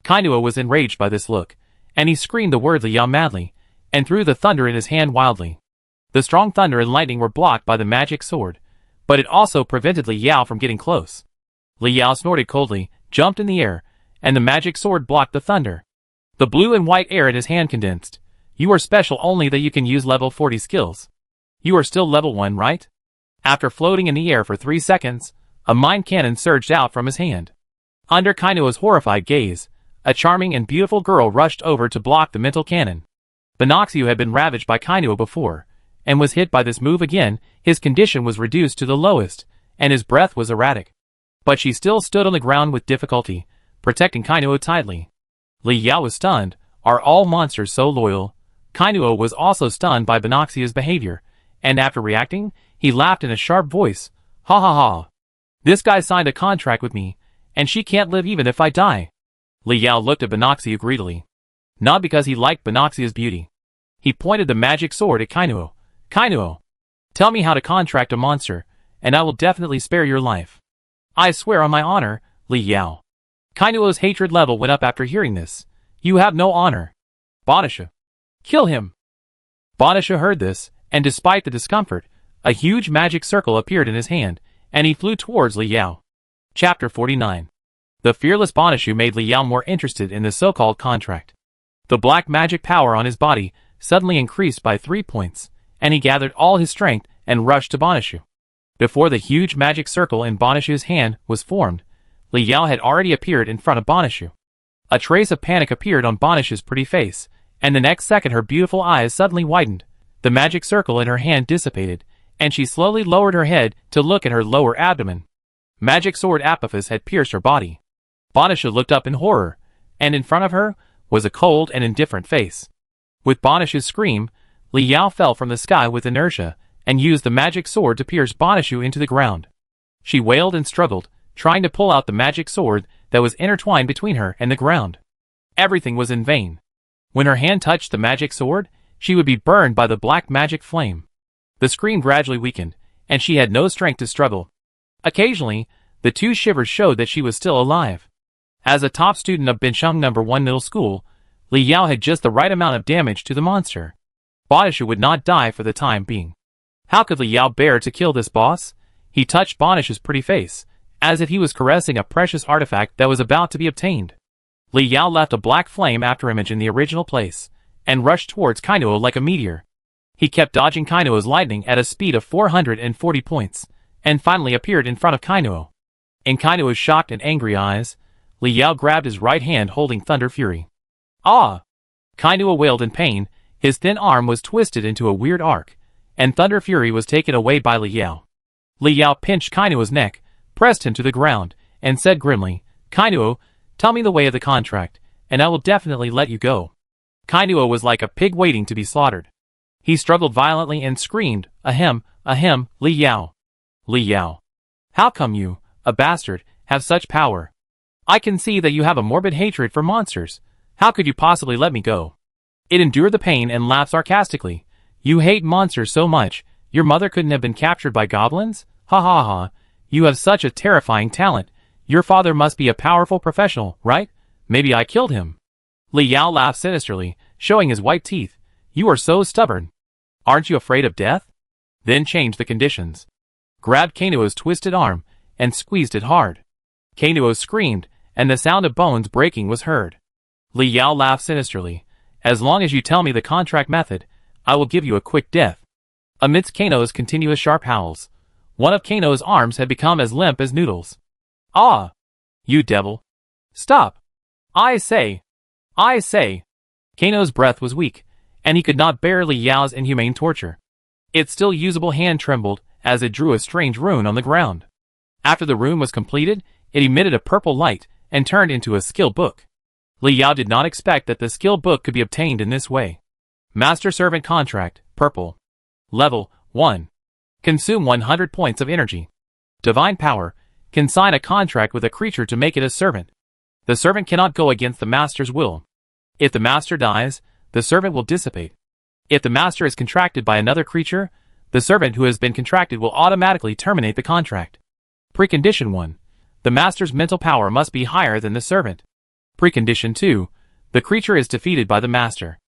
Kainua was enraged by this look, and he screamed the word Li Yao madly, and threw the thunder in his hand wildly. The strong thunder and lightning were blocked by the magic sword, but it also prevented Li Yao from getting close. Li Yao snorted coldly, jumped in the air, and the magic sword blocked the thunder. The blue and white air in his hand condensed. You are special only that you can use level 40 skills. You are still level 1, right? After floating in the air for 3 seconds, a mind cannon surged out from his hand. Under Kainuo's horrified gaze, a charming and beautiful girl rushed over to block the mental cannon. Binoxio had been ravaged by Kainuo before, and was hit by this move again. His condition was reduced to the lowest, and his breath was erratic. But she still stood on the ground with difficulty, protecting Kainuo tightly. Li Yao was stunned. Are all monsters so loyal? Kainuo was also stunned by Binoxio's behavior, and after reacting, he laughed in a sharp voice. Ha ha ha. This guy signed a contract with me, and she can't live even if I die. Li Yao looked at Binoxio greedily. Not because he liked Binoxio's beauty. He pointed the magic sword at Kainuo. Kainuo, tell me how to contract a monster, and I will definitely spare your life. I swear on my honor, Li Yao. Kainuo's hatred level went up after hearing this. You have no honor. Bonisha. Kill him. Bonisha heard this, and despite the discomfort, a huge magic circle appeared in his hand, and he flew towards Li Yao. Chapter 49. The fearless Bonisha made Li Yao more interested in the so-called contract. The black magic power on his body suddenly increased by 3 points, and he gathered all his strength and rushed to Bonisha. Before the huge magic circle in Bonisha's hand was formed, Li Yao had already appeared in front of Bonisha. A trace of panic appeared on Bonisha's pretty face, and the next second her beautiful eyes suddenly widened. The magic circle in her hand dissipated, and she slowly lowered her head to look at her lower abdomen. Magic sword Apophis had pierced her body. Bonisha looked up in horror, and in front of her was a cold and indifferent face. With Bonisha's scream, Li Yao fell from the sky with inertia, and used the magic sword to pierce Bonisha into the ground. She wailed and struggled, trying to pull out the magic sword that was intertwined between her and the ground. Everything was in vain. When her hand touched the magic sword, she would be burned by the black magic flame. The scream gradually weakened, and she had no strength to struggle. Occasionally, the 2 shivers showed that she was still alive. As a top student of Binsheng No. 1 Middle School, Li Yao had just the right amount of damage to the monster. Bonisha would not die for the time being. How could Li Yao bear to kill this boss? He touched Bonisha's pretty face, as if he was caressing a precious artifact that was about to be obtained. Li Yao left a black flame after image in the original place, and rushed towards Kainuo like a meteor. He kept dodging Kainuo's lightning at a speed of 440 points, and finally appeared in front of Kainuo. In Kainuo's shocked and angry eyes, Li Yao grabbed his right hand holding Thunder Fury. Ah! Kainuo wailed in pain. His thin arm was twisted into a weird arc, and Thunder Fury was taken away by Li Yao. Li Yao pinched Kainuo's neck, pressed him to the ground, and said grimly, Kainuo, tell me the way of the contract, and I will definitely let you go. Kainuo was like a pig waiting to be slaughtered. He struggled violently and screamed, Ahem, Li Yao. Li Yao. How come you, a bastard, have such power? I can see that you have a morbid hatred for monsters. How could you possibly let me go? It endured the pain and laughed sarcastically. You hate monsters so much, your mother couldn't have been captured by goblins? Ha ha ha. You have such a terrifying talent. Your father must be a powerful professional, right? Maybe I killed him. Li Yao laughed sinisterly, showing his white teeth. You are so stubborn. Aren't you afraid of death? Then change the conditions. Grabbed Kainuo's twisted arm, and squeezed it hard. Kainuo screamed, and the sound of bones breaking was heard. Li Yao laughed sinisterly. As long as you tell me the contract method, I will give you a quick death. Amidst Kainuo's continuous sharp howls, one of Kainuo's arms had become as limp as noodles. Ah! You devil! Stop! I say! Kainuo's breath was weak, and he could not bear Li Yao's inhumane torture. Its still usable hand trembled as it drew a strange rune on the ground. After the rune was completed, it emitted a purple light and turned into a skill book. Li Yao did not expect that the skill book could be obtained in this way. Master Servant Contract, Purple. Level 1. Consume 100 points of energy. Divine Power. Can sign a contract with a creature to make it a servant. The servant cannot go against the master's will. If the master dies, the servant will dissipate. If the master is contracted by another creature, the servant who has been contracted will automatically terminate the contract. Precondition 1. The master's mental power must be higher than the servant. Precondition 2. The creature is defeated by the master.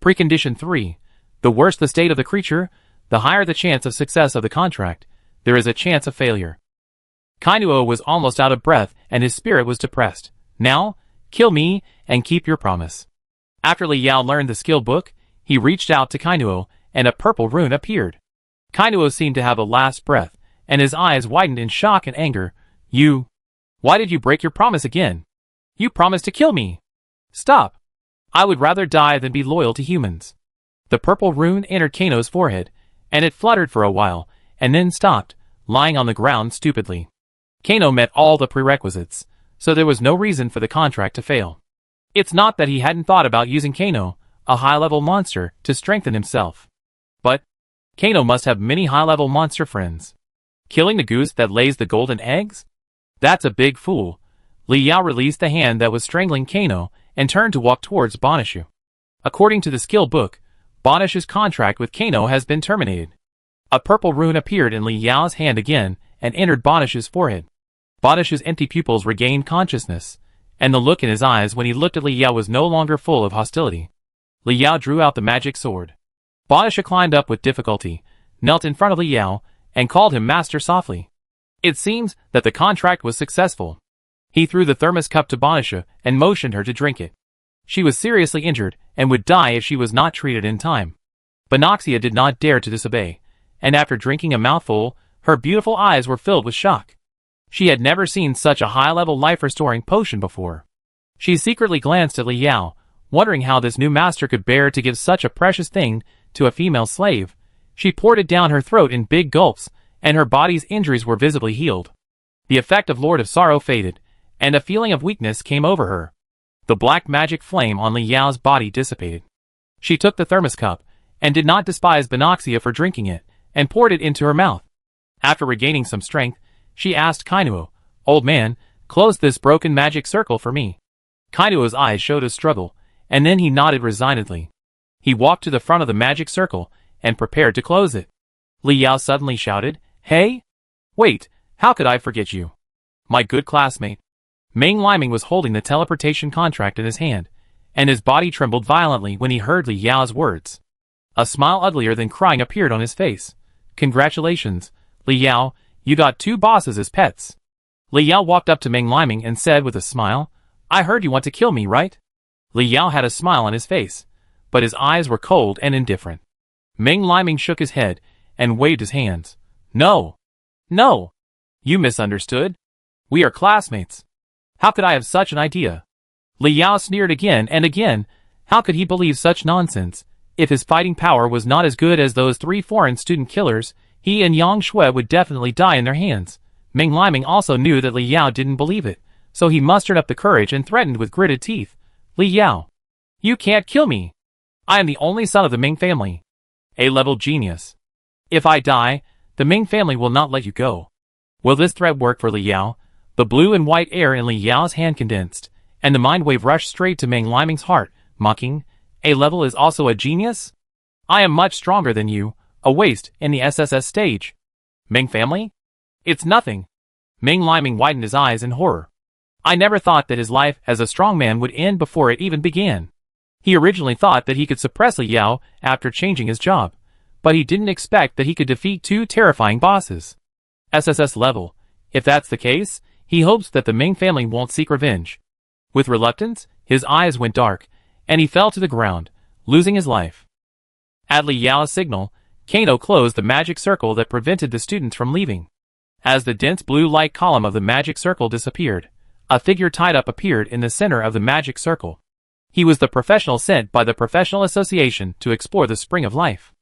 Precondition 3. The worse the state of the creature, the higher the chance of success of the contract. There is a chance of failure. Kainuo was almost out of breath and his spirit was depressed. Now, kill me and keep your promise. After Li Yao learned the skill book, he reached out to Kainuo and a purple rune appeared. Kainuo seemed to have a last breath and his eyes widened in shock and anger. Why did you break your promise again? You promised to kill me. Stop. I would rather die than be loyal to humans. The purple rune entered Kano's forehead, and it fluttered for a while, and then stopped, lying on the ground stupidly. Kano met all the prerequisites, so there was no reason for the contract to fail. It's not that he hadn't thought about using Kano, a high-level monster, to strengthen himself. But Kano must have many high-level monster friends. Killing the goose that lays the golden eggs? That's a big fool. Li Yao released the hand that was strangling Kano and turned to walk towards Bonishu. According to the skill book, Bonishu's contract with Kano has been terminated. A purple rune appeared in Li Yao's hand again and entered Bonishu's forehead. Bonishu's empty pupils regained consciousness, and the look in his eyes when he looked at Li Yao was no longer full of hostility. Li Yao drew out the magic sword. Bonishu climbed up with difficulty, knelt in front of Li Yao, and called him master softly. It seems that the contract was successful. He threw the thermos cup to Bonishu and motioned her to drink it. She was seriously injured and would die if she was not treated in time. Binoxia did not dare to disobey, and after drinking a mouthful, her beautiful eyes were filled with shock. She had never seen such a high-level life-restoring potion before. She secretly glanced at Li Yao, wondering how this new master could bear to give such a precious thing to a female slave. She poured it down her throat in big gulps, and her body's injuries were visibly healed. The effect of Lord of Sorrow faded, and a feeling of weakness came over her. The black magic flame on Li Yao's body dissipated. She took the thermos cup, and did not despise Binoxia for drinking it, and poured it into her mouth. After regaining some strength, she asked Kainuo, "Old man, close this broken magic circle for me." Kainuo's eyes showed a struggle, and then he nodded resignedly. He walked to the front of the magic circle, and prepared to close it. Li Yao suddenly shouted, "Hey! Wait, how could I forget you? My good classmate." Meng Liming was holding the teleportation contract in his hand, and his body trembled violently when he heard Li Yao's words. A smile uglier than crying appeared on his face. "Congratulations, Li Yao, you got 2 bosses as pets." Li Yao walked up to Meng Liming and said with a smile, "I heard you want to kill me, right?" Li Yao had a smile on his face, but his eyes were cold and indifferent. Meng Liming shook his head and waved his hands. No. You misunderstood. We are classmates. How could I have such an idea?" Li Yao sneered again and again. How could he believe such nonsense? If his fighting power was not as good as those 3 foreign student killers, he and Yang Shui would definitely die in their hands. Meng Liming also knew that Li Yao didn't believe it, so he mustered up the courage and threatened with gritted teeth. "Li Yao, you can't kill me. I am the only son of the Ming family. A-level genius. If I die, the Ming family will not let you go." Will this threat work for Li Yao? The blue and white air in Li Yao's hand condensed, and the mind wave rushed straight to Meng Liming's heart, mocking, "A-level is also a genius? I am much stronger than you, a waste in the SSS stage. Ming family? It's nothing." Meng Liming widened his eyes in horror. I never thought that his life as a strong man would end before it even began. He originally thought that he could suppress Li Yao after changing his job, but he didn't expect that he could defeat 2 terrifying bosses. SSS level. If that's the case, he hopes that the Ming family won't seek revenge. With reluctance, his eyes went dark, and he fell to the ground, losing his life. At Li Yao's signal, Kano closed the magic circle that prevented the students from leaving. As the dense blue light column of the magic circle disappeared, a figure tied up appeared in the center of the magic circle. He was the professional sent by the Professional Association to explore the Spring of Life.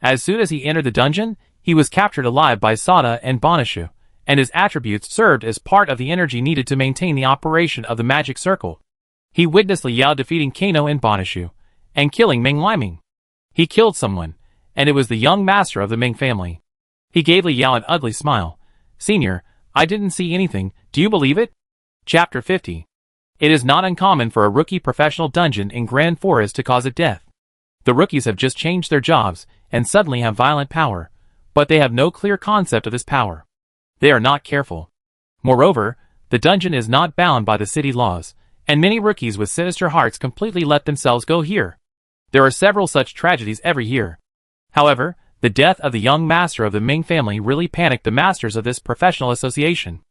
As soon as he entered the dungeon, he was captured alive by Sada and Bonishu, and his attributes served as part of the energy needed to maintain the operation of the magic circle. He witnessed Li Yao defeating Kano and Bonishu, and killing Meng Liming. He killed someone, and it was the young master of the Ming family. He gave Li Yao an ugly smile. "Senior, I didn't see anything, do you believe it?" Chapter 50. It is not uncommon for a rookie professional dungeon in Grand Forest to cause a death. The rookies have just changed their jobs, and suddenly have violent power, but they have no clear concept of this power. They are not careful. Moreover, the dungeon is not bound by the city laws, And many rookies with sinister hearts completely let themselves go here. There are several such tragedies every year. However, the death of the young master of the Ming family really panicked the masters of this professional association.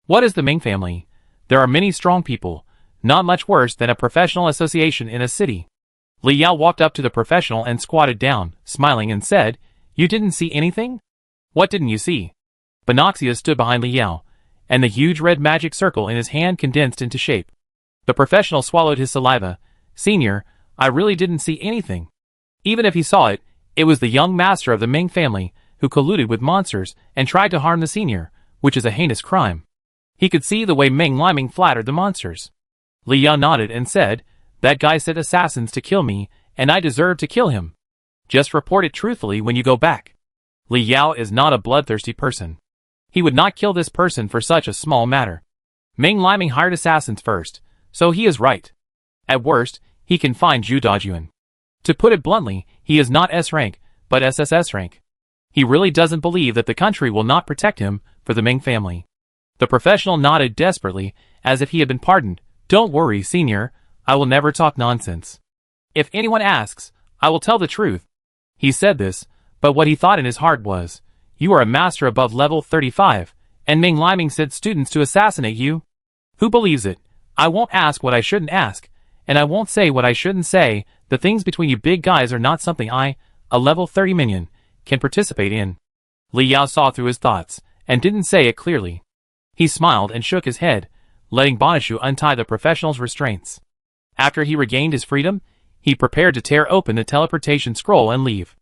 What is the Ming family? There are many strong people, not much worse than a professional association in a city. Li Yao walked up to the professional and squatted down, smiling and said, "You didn't see anything? What didn't you see?" Binoxia stood behind Li Yao, and the huge red magic circle in his hand condensed into shape. The professional swallowed his saliva. "Senior, I really didn't see anything. Even if he saw it, it was the young master of the Ming family who colluded with monsters and tried to harm the senior, which is a heinous crime. He could see the way Ming Liming flattered the monsters." Li Yao nodded and said, "That guy sent assassins to kill me, and I deserve to kill him. Just report it truthfully when you go back." Li Yao is not a bloodthirsty person. He would not kill this person for such a small matter. Ming Liming hired assassins first, so he is right. At worst, he can find Zhu Dajuan. To put it bluntly, he is not S rank, but SSS rank. He really doesn't believe that the country will not protect him for the Ming family. The professional nodded desperately, as if he had been pardoned. "Don't worry, senior, I will never talk nonsense. If anyone asks, I will tell the truth." He said this, but what he thought in his heart was, "You are a master above level 35, and Ming Liming sent students to assassinate you? Who believes it? I won't ask what I shouldn't ask, and I won't say what I shouldn't say. The things between you big guys are not something I, a level 30 minion, can participate in." Li Yao saw through his thoughts, and didn't say it clearly. He smiled and shook his head, letting Bonishu untie the professional's restraints. After he regained his freedom, he prepared to tear open the teleportation scroll and leave.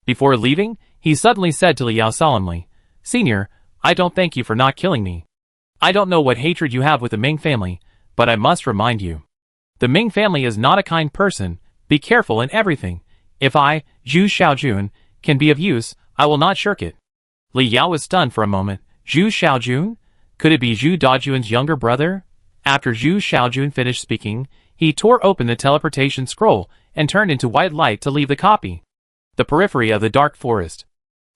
Before leaving, he suddenly said to Li Yao solemnly, "Senior, I don't thank you for not killing me. I don't know what hatred you have with the Ming family, but I must remind you. The Ming family is not a kind person. Be careful in everything. If I, Zhu Xiaojun, can be of use, I will not shirk it." Li Yao was stunned for a moment. Zhu Xiaojun? Could it be Zhu Dajuan's younger brother? After Zhu Xiaojun finished speaking, he tore open the teleportation scroll and turned into white light to leave the copy. The periphery of the dark forest.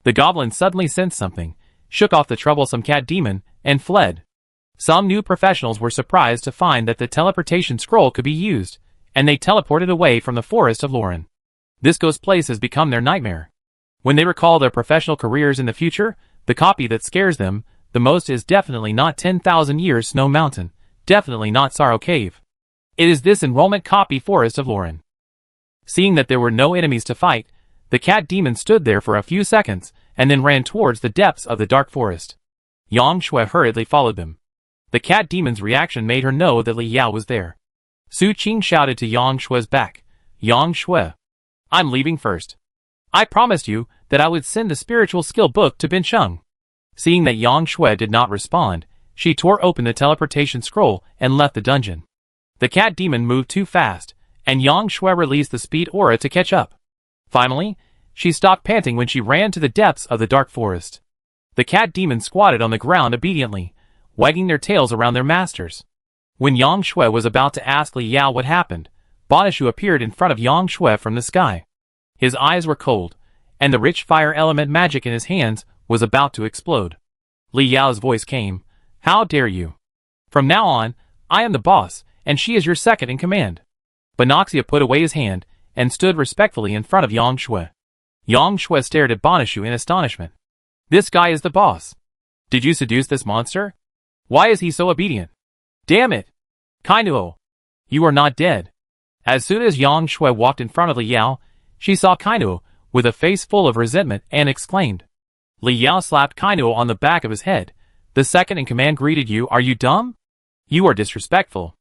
The goblin suddenly sensed something, shook off the troublesome cat demon, and fled. Some new professionals were surprised to find that the teleportation scroll could be used, and they teleported away from the forest of Lauren. This ghost place has become their nightmare. When they recall their professional careers in the future, the copy that scares them the most is definitely not 10,000 Years Snow Mountain, definitely not Sorrow Cave. It is this enrollment copy forest of Lauren. Seeing that there were no enemies to fight, the cat demon stood there for a few seconds, and then ran towards the depths of the dark forest. Yang Shui hurriedly followed them. The cat demon's reaction made her know that Li Yao was there. Su Qing shouted to Yang Shui's back, "Yang Shui, I'm leaving first. I promised you that I would send the spiritual skill book to Bincheng." Seeing that Yang Shui did not respond, she tore open the teleportation scroll and left the dungeon. The cat demon moved too fast, and Yang Shui released the speed aura to catch up. Finally, she stopped panting when she ran to the depths of the dark forest. The cat demons squatted on the ground obediently, wagging their tails around their masters. When Yang Shui was about to ask Li Yao what happened, Bonishu appeared in front of Yang Shui from the sky. His eyes were cold, and the rich fire element magic in his hands was about to explode. Li Yao's voice came, "How dare you? From now on, I am the boss, and she is your second in command." Binoxia put away his hand, and stood respectfully in front of Yang Shui. Yang Shui stared at Bonishu in astonishment. "This guy is the boss. Did you seduce this monster? Why is he so obedient? Damn it! Kainuo, you are not dead." As soon as Yang Shui walked in front of Li Yao, she saw Kainuo, with a face full of resentment, and exclaimed. Li Yao slapped Kainuo on the back of his head. "The second in command greeted you. Are you dumb? You are disrespectful."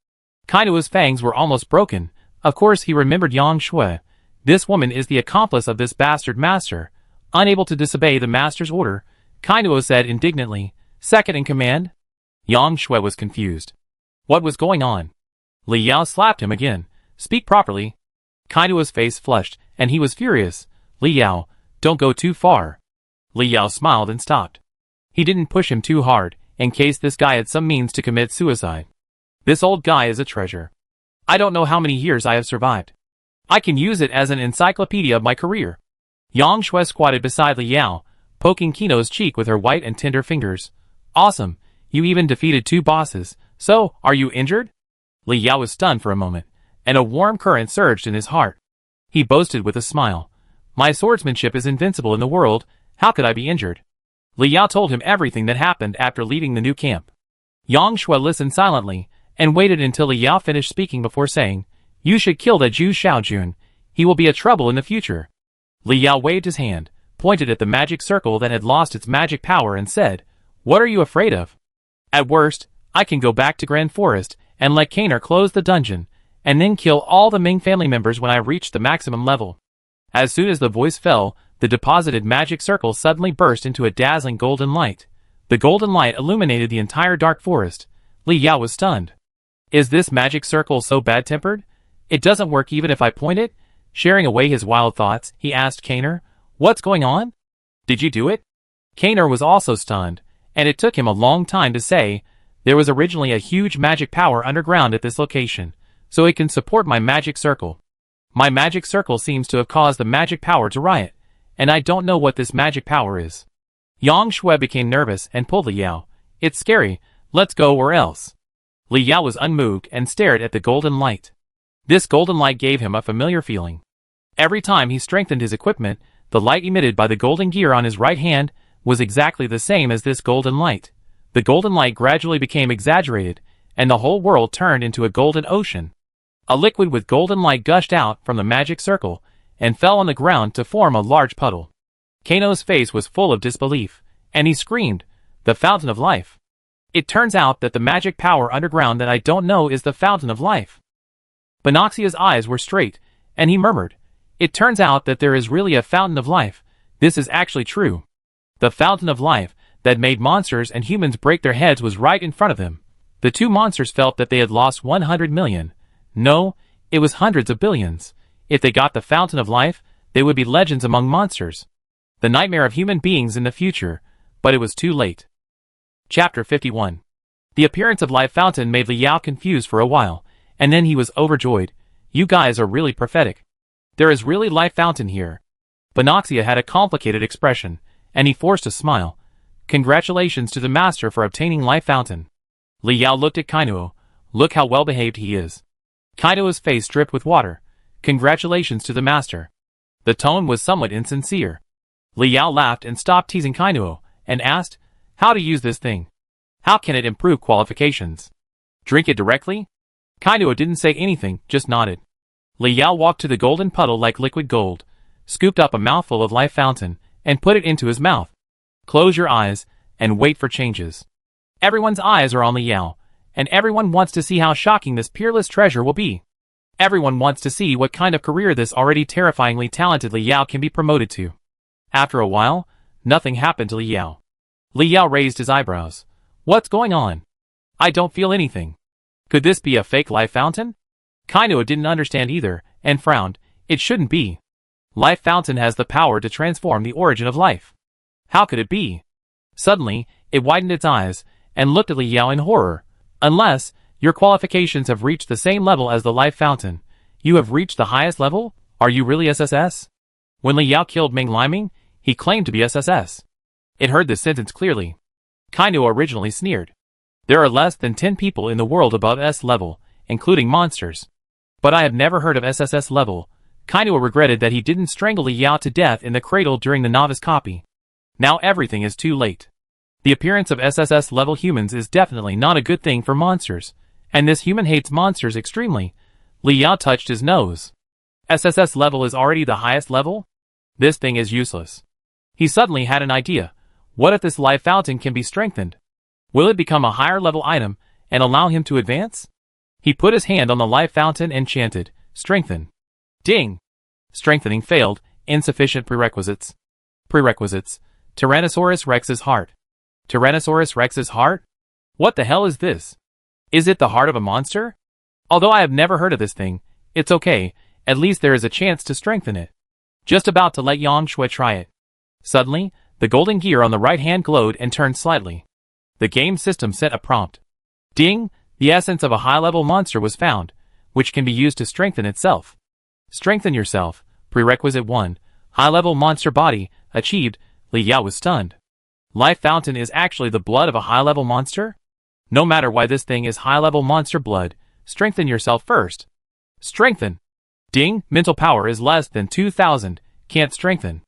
Kainuo's fangs were almost broken. Of course he remembered Yang Shui. This woman is the accomplice of this bastard master. Unable to disobey the master's order, Kainuo said indignantly, "Second in command?" Yang Shui was confused. What was going on? Li Yao slapped him again. "Speak properly." Kainuo's face flushed, and he was furious. "Li Yao, don't go too far." Li Yao smiled and stopped. He didn't push him too hard, in case this guy had some means to commit suicide. This old guy is a treasure. I don't know how many years I have survived. I can use it as an encyclopedia of my career. Yang Shui squatted beside Li Yao, poking Kino's cheek with her white and tender fingers. "Awesome, you even defeated 2 bosses, so, are you injured?" Li Yao was stunned for a moment, and a warm current surged in his heart. He boasted with a smile. My swordsmanship is invincible in the world, how could I be injured? Li Yao told him everything that happened after leaving the new camp. Yang Shui listened silently, and waited until Li Yao finished speaking before saying, You should kill that Zhu Xiaojun. He will be a trouble in the future. Li Yao waved his hand, pointed at the magic circle that had lost its magic power and said, What are you afraid of? At worst, I can go back to Grand Forest and let Kainer close the dungeon, and then kill all the Ming family members when I reach the maximum level. As soon as the voice fell, the deposited magic circle suddenly burst into a dazzling golden light. The golden light illuminated the entire dark forest. Li Yao was stunned. Is this magic circle so bad-tempered? It doesn't work even if I point it? Sharing away his wild thoughts, he asked Kainer, What's going on? Did you do it? Kainer was also stunned, and it took him a long time to say, There was originally a huge magic power underground at this location, so it can support my magic circle. My magic circle seems to have caused the magic power to riot, and I don't know what this magic power is. Yang Shui became nervous and pulled Li Yao. It's scary, let's go or else. Li Yao was unmoved and stared at the golden light. This golden light gave him a familiar feeling. Every time he strengthened his equipment, the light emitted by the golden gear on his right hand was exactly the same as this golden light. The golden light gradually became exaggerated, and the whole world turned into a golden ocean. A liquid with golden light gushed out from the magic circle, and fell on the ground to form a large puddle. Kano's face was full of disbelief, and he screamed, The Fountain of Life. It turns out that the magic power underground that I don't know is the Fountain of Life. Binoxia's eyes were straight, and he murmured, It turns out that there is really a Fountain of Life. This is actually true. The Fountain of Life that made monsters and humans break their heads was right in front of them. The two monsters felt that they had lost 100 million. No, it was hundreds of billions. If they got the Fountain of Life, they would be legends among monsters. The nightmare of human beings in the future, but it was too late. Chapter 51. The appearance of Life Fountain made Li Yao confused for a while, and then he was overjoyed. You guys are really prophetic. There is really Life Fountain here. Binoxia had a complicated expression, and he forced a smile. Congratulations to the master for obtaining Life Fountain. Li Yao looked at Kainuo. Look how well behaved he is. Kainuo's face dripped with water. Congratulations to the master. The tone was somewhat insincere. Li Yao laughed and stopped teasing Kainuo, and asked, How to use this thing? How can it improve qualifications? Drink it directly? Kainuo didn't say anything, just nodded. Li Yao walked to the golden puddle like liquid gold, scooped up a mouthful of Life Fountain, and put it into his mouth. Close your eyes, and wait for changes. Everyone's eyes are on Li Yao, and everyone wants to see how shocking this peerless treasure will be. Everyone wants to see what kind of career this already terrifyingly talented Li Yao can be promoted to. After a while, nothing happened to Li Yao. Li Yao raised his eyebrows. What's going on? I don't feel anything. Could this be a fake Life Fountain? Kainuo didn't understand either, and frowned. It shouldn't be. Life Fountain has the power to transform the origin of life. How could it be? Suddenly, it widened its eyes, and looked at Li Yao in horror. Unless, your qualifications have reached the same level as the Life Fountain. You have reached the highest level? Are you really SSS? When Li Yao killed Ming Liming, he claimed to be SSS. It heard this sentence clearly. Kainuo originally sneered. There are less than 10 people in the world above S level, including monsters. But I have never heard of SSS level. Kainuo regretted that he didn't strangle Li Yao to death in the cradle during the novice copy. Now everything is too late. The appearance of SSS level humans is definitely not a good thing for monsters, and this human hates monsters extremely. Li Yao touched his nose. SSS level is already the highest level? This thing is useless. He suddenly had an idea. What if this Life Fountain can be strengthened? Will it become a higher level item and allow him to advance? He put his hand on the Life Fountain and chanted, Strengthen. Ding! Strengthening failed. Insufficient prerequisites. Prerequisites. Tyrannosaurus Rex's heart. Tyrannosaurus Rex's heart? What the hell is this? Is it the heart of a monster? Although I have never heard of this thing, it's okay, at least there is a chance to strengthen it. Just about to let Yang Shui try it. Suddenly, the golden gear on the right hand glowed and turned slightly. The game system sent a prompt. Ding! The essence of a high-level monster was found, which can be used to strengthen itself. Strengthen yourself. Prerequisite 1. High-level monster body. Achieved. Li Yao was stunned. Life Fountain is actually the blood of a high-level monster? No matter why this thing is high-level monster blood, strengthen yourself first. Strengthen. Ding, mental power is less than 2,000, can't strengthen.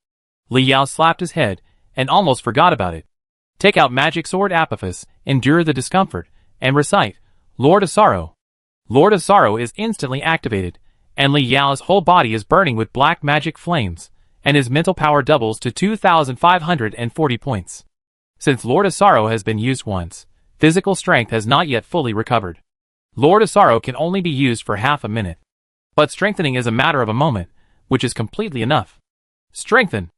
Li Yao slapped his head, and almost forgot about it. Take out magic sword Apophis, endure the discomfort, and recite, Lord of Sorrow. Lord of Sorrow is instantly activated, and Li Yao's whole body is burning with black magic flames, and his mental power doubles to 2,540 points. Since Lord of Sorrow has been used once, physical strength has not yet fully recovered. Lord of Sorrow can only be used for half a minute. But strengthening is a matter of a moment, which is completely enough. Strengthen.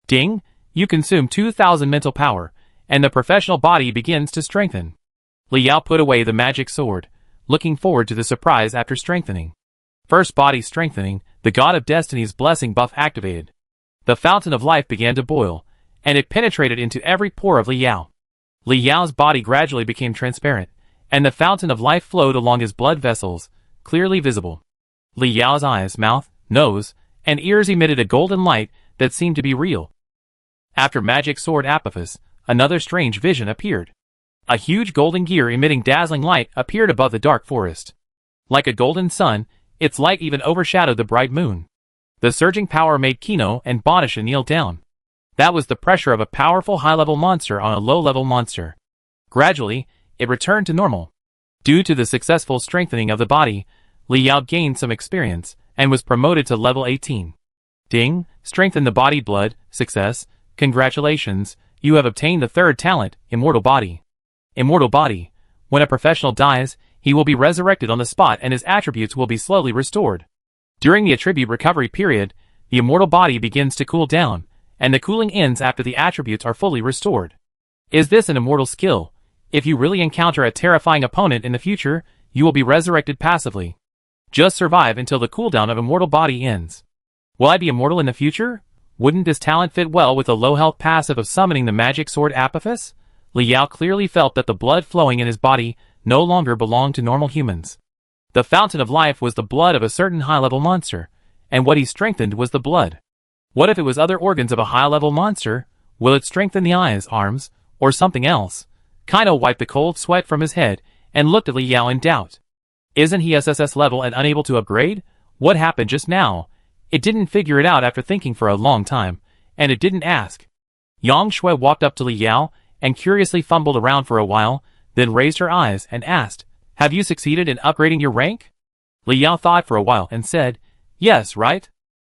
Ding, you consume 2,000 mental power, and the professional body begins to strengthen. Li Yao put away the magic sword, looking forward to the surprise after strengthening. First body strengthening, the God of Destiny's blessing buff activated. The fountain of life began to boil, and it penetrated into every pore of Li Yao. Li Yao's body gradually became transparent, and the fountain of life flowed along his blood vessels, clearly visible. Li Yao's eyes, mouth, nose, and ears emitted a golden light that seemed to be real. After magic sword Apophis, another strange vision appeared. A huge golden gear emitting dazzling light appeared above the dark forest. Like a golden sun, its light even overshadowed the bright moon. The surging power made Kino and Bonisha kneel down. That was the pressure of a powerful high-level monster on a low-level monster. Gradually, it returned to normal. Due to the successful strengthening of the body, Li Yao gained some experience and was promoted to level 18. Ding, strengthen the body blood, success, congratulations, you have obtained the third talent, Immortal Body. Immortal Body. When a professional dies, he will be resurrected on the spot and his attributes will be slowly restored. During the attribute recovery period, the immortal body begins to cool down, and the cooling ends after the attributes are fully restored. Is this an immortal skill? If you really encounter a terrifying opponent in the future, you will be resurrected passively. Just survive until the cooldown of immortal body ends. Will I be immortal in the future? Wouldn't this talent fit well with the low health passive of summoning the magic sword Apophis? Li Yao clearly felt that the blood flowing in his body no longer belonged to normal humans. The fountain of life was the blood of a certain high-level monster, and what he strengthened was the blood. What if it was other organs of a high-level monster? Will it strengthen the eyes, arms, or something else? Kino wiped the cold sweat from his head and looked at Li Yao in doubt. Isn't he SSS level and unable to upgrade? What happened just now? It didn't figure it out after thinking for a long time, and it didn't ask. Yang Shui walked up to Li Yao and curiously fumbled around for a while, then raised her eyes and asked, have you succeeded in upgrading your rank? Li Yao thought for a while and said, yes, right?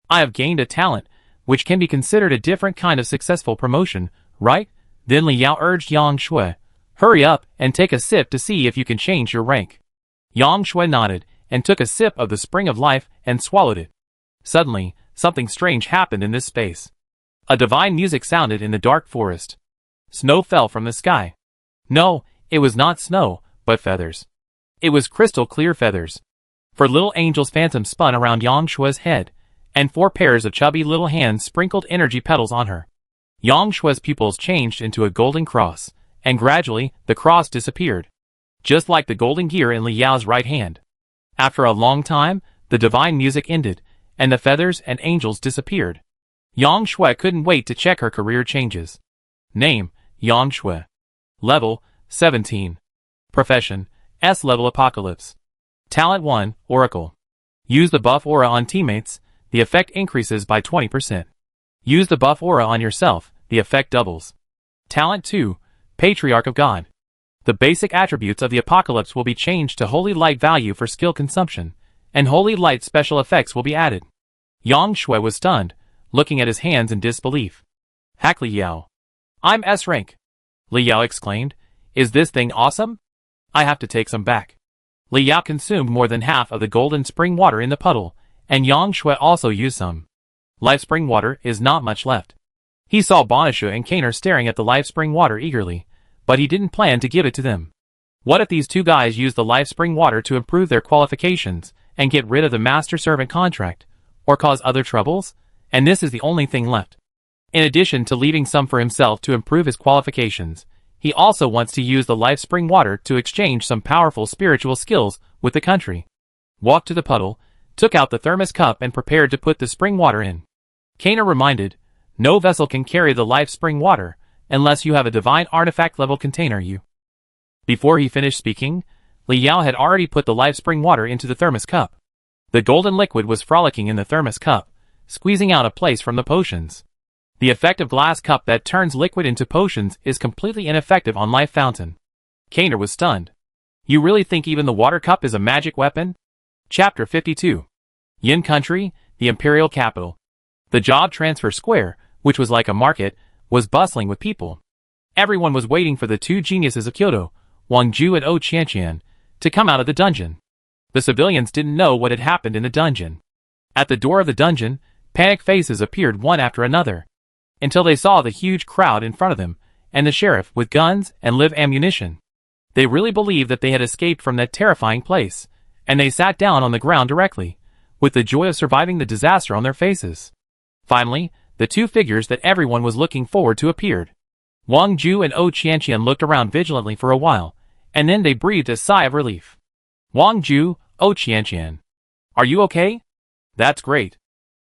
I have gained a talent, which can be considered a different kind of successful promotion, right? Then Li Yao urged Yang Shui, hurry up and take a sip to see if you can change your rank. Yang Shui nodded and took a sip of the spring of life and swallowed it. Suddenly, something strange happened in this space. A divine music sounded in the dark forest. Snow fell from the sky. No, it was not snow, but feathers. It was crystal clear feathers. 4 little angels phantom spun around Yang Shui's head, and 4 pairs of chubby little hands sprinkled energy petals on her. Yang Shui's pupils changed into a golden cross, and gradually, the cross disappeared. Just like the golden gear in Li Yao's right hand. After a long time, the divine music ended, and the feathers and angels disappeared. Yang Shui couldn't wait to check her career changes. Name, Yang Shui. Level, 17. Profession, S-level Apocalypse. Talent 1, Oracle. Use the buff aura on teammates, the effect increases by 20%. Use the buff aura on yourself, the effect doubles. Talent 2, Patriarch of God. The basic attributes of the Apocalypse will be changed to Holy Light value for skill consumption, and Holy Light special effects will be added. Yang Shui was stunned, looking at his hands in disbelief. Hack Li Yao. I'm S-rank. Li Yao exclaimed, is this thing awesome? I have to take some back. Li Yao consumed more than half of the golden spring water in the puddle, and Yang Shui also used some. Life spring water is not much left. He saw Bonisha and Kaner staring at the life spring water eagerly, but he didn't plan to give it to them. What if these two guys use the life spring water to improve their qualifications and get rid of the master-servant contract, or cause other troubles? And this is the only thing left. In addition to leaving some for himself to improve his qualifications, he also wants to use the life spring water to exchange some powerful spiritual skills with the country. Walked to the puddle, took out the thermos cup and prepared to put the spring water in. Kaner reminded, no vessel can carry the life spring water, unless you have a divine artifact level container. Before he finished speaking, Li Yao had already put the life spring water into the thermos cup. The golden liquid was frolicking in the thermos cup, squeezing out a place from the potions. The effective glass cup that turns liquid into potions is completely ineffective on Life Fountain. Kainer was stunned. You really think even the water cup is a magic weapon? Chapter 52. Yin Country, the imperial capital. The job transfer square, which was like a market, was bustling with people. Everyone was waiting for the two geniuses of Kyoto, Wang Ju and Oh Qianqian, to come out of the dungeon. The civilians didn't know what had happened in the dungeon. At the door of the dungeon, panicked faces appeared one after another, until they saw the huge crowd in front of them, and the sheriff with guns and live ammunition. They really believed that they had escaped from that terrifying place, and they sat down on the ground directly, with the joy of surviving the disaster on their faces. Finally, the two figures that everyone was looking forward to appeared. Wang Ju and Oh Qianqian looked around vigilantly for a while, and then they breathed a sigh of relief. Wang Ju, Oh Qianqian. Are you okay? That's great.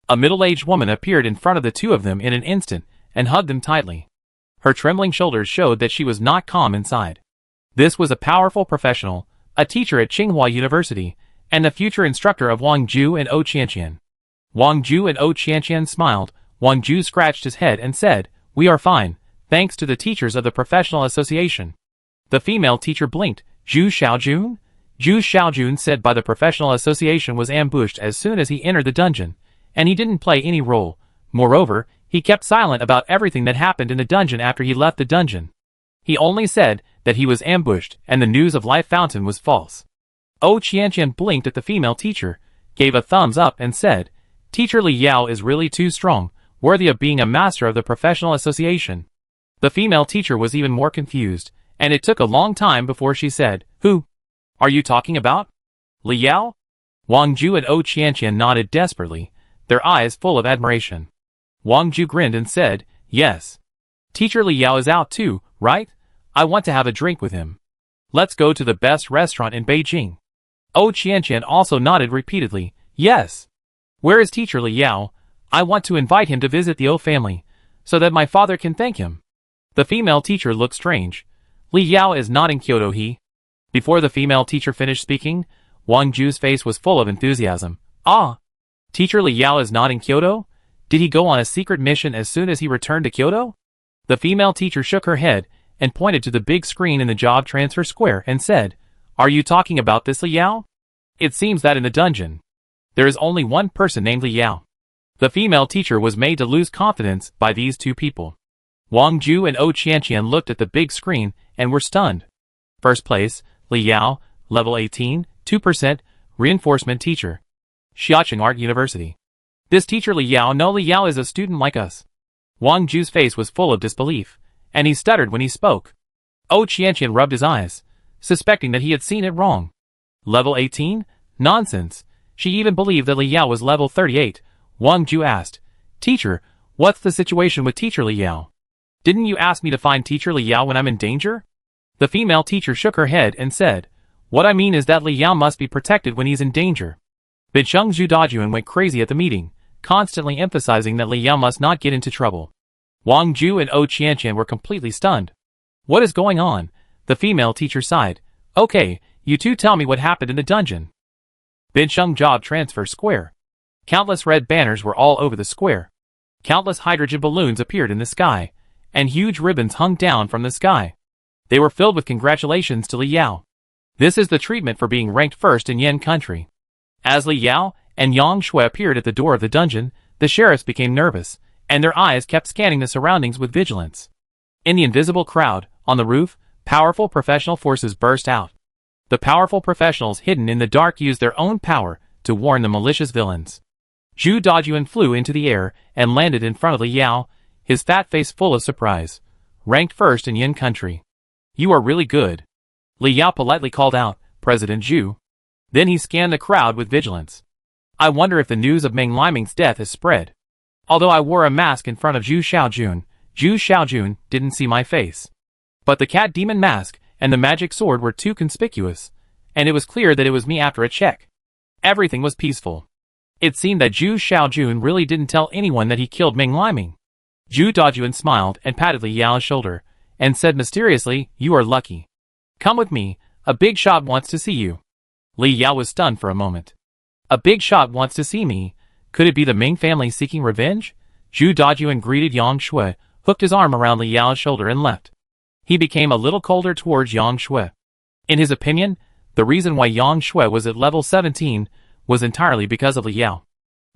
A middle-aged woman appeared in front of the two of them in an instant, and hugged them tightly. Her trembling shoulders showed that she was not calm inside. This was a powerful professional, a teacher at Tsinghua University, and the future instructor of Wang Ju and Oh Qianqian. Wang Ju and Oh Qianqian smiled. Wang Ju scratched his head and said, "We are fine, thanks to the teachers of the professional association." The female teacher blinked. Zhu Xiaojun? Zhu Xiaojun said by the professional association was ambushed as soon as he entered the dungeon, and he didn't play any role. Moreover, he kept silent about everything that happened in the dungeon after he left the dungeon. He only said that he was ambushed and the news of Life Fountain was false. Oh Qianqian blinked at the female teacher, gave a thumbs up and said, "Teacher Li Yao is really too strong, worthy of being a master of the professional association." The female teacher was even more confused, and it took a long time before she said, "Who are you talking about? Li Yao?" Wang Ju and Oh Qianqian nodded desperately, their eyes full of admiration. Wang Ju grinned and said, "Yes. Teacher Li Yao is out too, right? I want to have a drink with him. Let's go to the best restaurant in Beijing." Oh Qianqian also nodded repeatedly, "Yes. Where is Teacher Li Yao? I want to invite him to visit the O family, so that my father can thank him." The female teacher looked strange. "Li Yao is not in Kyoto, he." Before the female teacher finished speaking, Wang Ju's face was full of enthusiasm. "Ah! Teacher Li Yao is not in Kyoto? Did he go on a secret mission as soon as he returned to Kyoto?" The female teacher shook her head and pointed to the big screen in the job transfer square and said, "Are you talking about this Li Yao? It seems that in the dungeon, there is only one person named Li Yao." The female teacher was made to lose confidence by these two people. Wang Ju and Oh Qianqian looked at the big screen and were stunned. First place, Li Yao, level 18, 2%, reinforcement teacher. Xiaoqing Art University. This teacher Li Yao, no, Li Yao is a student like us. Wang Ju's face was full of disbelief, and he stuttered when he spoke. Oh Qianqian rubbed his eyes, suspecting that he had seen it wrong. Level 18? Nonsense. She even believed that Li Yao was level 38. Wang Ju asked, "Teacher, what's the situation with Teacher Li Yao? Didn't you ask me to find Teacher Li Yao when I'm in danger?" The female teacher shook her head and said, "What I mean is that Li Yao must be protected when he's in danger." Bincheng Zhu Dajuan went crazy at the meeting, constantly emphasizing that Li Yao must not get into trouble. Wang Ju and Oh Qianqian were completely stunned. "What is going on?" The female teacher sighed. "Okay, you two tell me what happened in the dungeon." Bincheng Job Transfer Square. Countless red banners were all over the square. Countless hydrogen balloons appeared in the sky, and huge ribbons hung down from the sky. They were filled with congratulations to Li Yao. This is the treatment for being ranked first in Yin Country. As Li Yao and Yang Shui appeared at the door of the dungeon, the sheriffs became nervous, and their eyes kept scanning the surroundings with vigilance. In the invisible crowd, on the roof, powerful professional forces burst out. The powerful professionals hidden in the dark used their own power to warn the malicious villains. Zhu Dajuan flew into the air and landed in front of Li Yao, his fat face full of surprise. "Ranked first in Yin Country. You are really good." Li Yao politely called out, "President Zhu." Then he scanned the crowd with vigilance. "I wonder if the news of Meng Liming's death has spread. Although I wore a mask in front of Zhu Xiaojun didn't see my face. But the cat demon mask and the magic sword were too conspicuous, and it was clear that it was me after a check." Everything was peaceful. It seemed that Zhu Xiaojun really didn't tell anyone that he killed Meng Liming. Zhu Dajuan smiled and patted Li Yao's shoulder, and said mysteriously, "You are lucky. Come with me, A big shot wants to see you. Li Yao was stunned for a moment. A big shot wants to see me? Could it be the Ming family seeking revenge? Zhu Dajun greeted Yang Shui, hooked his arm around Li Yao's shoulder and left. He became a little colder towards Yang Shui. In his opinion, the reason why Yang Shui was at level 17 was entirely because of Li Yao.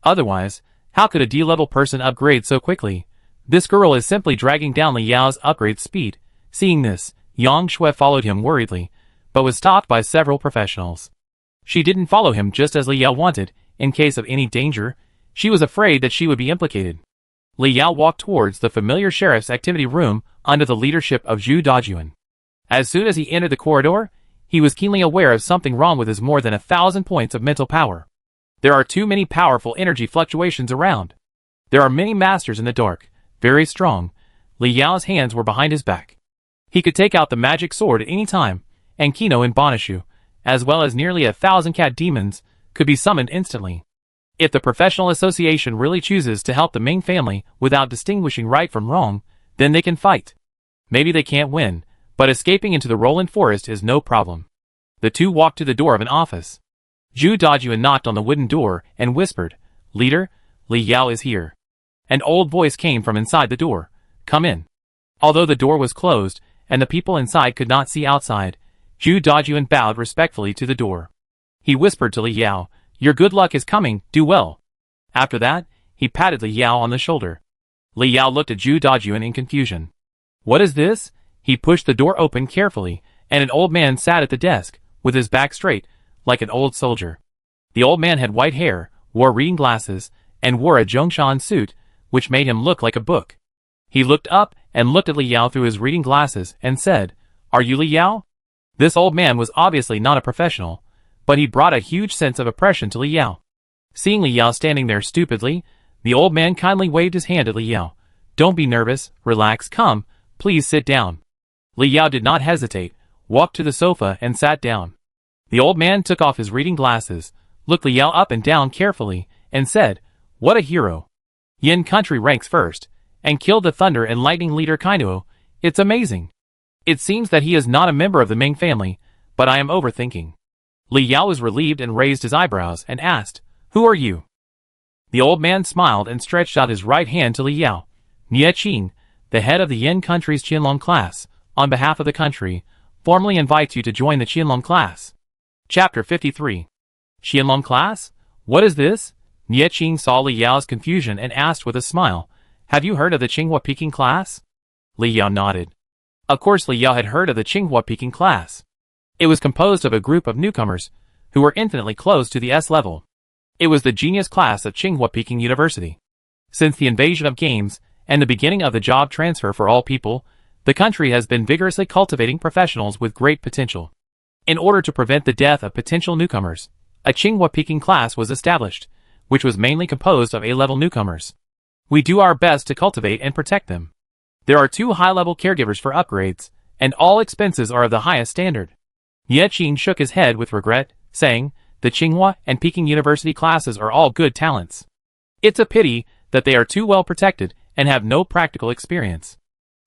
Otherwise, how could a D-level person upgrade so quickly? This girl is simply dragging down Li Yao's upgrade speed. Seeing this, Yang Shui followed him worriedly, but was stopped by several professionals. She didn't follow him just as Li Yao wanted. In case of any danger, she was afraid that she would be implicated. Li Yao walked towards the familiar sheriff's activity room under the leadership of Zhu Dajun. As soon as he entered the corridor, he was keenly aware of something wrong with his more than 1,000 points of mental power. There are too many powerful energy fluctuations around. There are many masters in the dark, very strong. Li Yao's hands were behind his back. He could take out the magic sword at any time, and Kino and Bonishu, as well as nearly 1,000 cat demons, could be summoned instantly. If the professional association really chooses to help the Ming family without distinguishing right from wrong, then they can fight. Maybe they can't win, but escaping into the Roland Forest is no problem. The two walked to the door of an office. Zhu Dajun knocked on the wooden door and whispered, "Leader, Li Yao is here." An old voice came from inside the door. "Come in." Although the door was closed, and the people inside could not see outside, Zhu Dajun bowed respectfully to the door. He whispered to Li Yao, "Your good luck is coming, do well." After that, he patted Li Yao on the shoulder. Li Yao looked at Zhu Dajun in confusion. "What is this?" He pushed the door open carefully, and an old man sat at the desk, with his back straight, like an old soldier. The old man had white hair, wore reading glasses, and wore a Zhongshan suit, which made him look like a book. He looked up and looked at Li Yao through his reading glasses and said, "Are you Li Yao?" This old man was obviously not a professional, but he brought a huge sense of oppression to Li Yao. Seeing Li Yao standing there stupidly, the old man kindly waved his hand at Li Yao. "Don't be nervous, relax, come, please sit down." Li Yao did not hesitate, walked to the sofa and sat down. The old man took off his reading glasses, looked Li Yao up and down carefully, and said, "What a hero. Yin country ranks first, and killed the thunder and lightning leader Kainuo. It's amazing. It seems that he is not a member of the Ming family, but I am overthinking." Li Yao was relieved and raised his eyebrows and asked, "Who are you?" The old man smiled and stretched out his right hand to Li Yao. "Nie Qing, the head of the Yin country's Qianlong class, on behalf of the country, formally invites you to join the Qianlong class." Chapter 53. Qianlong class? What is this? Nie Qing saw Li Yao's confusion and asked with a smile, "Have you heard of the Qinghua Peking class?" Li Yao nodded. Of course Li Yao had heard of the Qinghua Peking class. It was composed of a group of newcomers, who were infinitely close to the S level. It was the genius class of Qinghua Peking University. Since the invasion of games, and the beginning of the job transfer for all people, the country has been vigorously cultivating professionals with great potential. In order to prevent the death of potential newcomers, a Qinghua Peking class was established, which was mainly composed of A-level newcomers. We do our best to cultivate and protect them. There are 2 high-level caregivers for upgrades, and all expenses are of the highest standard. Nie Qing shook his head with regret, saying, "The Tsinghua and Peking University classes are all good talents. It's a pity that they are too well protected and have no practical experience.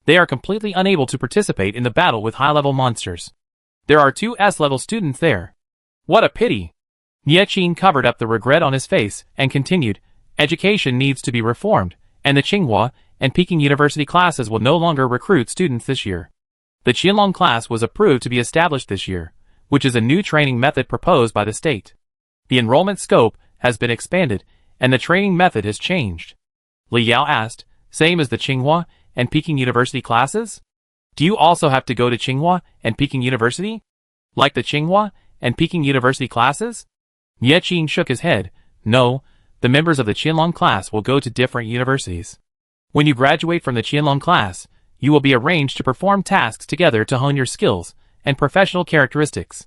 They are completely unable to participate in the battle with high-level monsters. There are 2 S-level students there. What a pity." Nie Qing covered up the regret on his face and continued, "Education needs to be reformed, and the Tsinghua and Peking University classes will no longer recruit students this year. The Qianlong class was approved to be established this year, which is a new training method proposed by the state. The enrollment scope has been expanded, and the training method has changed." Li Yao asked, "Same as the Tsinghua and Peking University classes? Do you also have to go to Tsinghua and Peking University? Like the Tsinghua and Peking University classes?" Nie Qing shook his head. "No, the members of the Qianlong class will go to different universities. When you graduate from the Qianlong class, you will be arranged to perform tasks together to hone your skills and professional characteristics.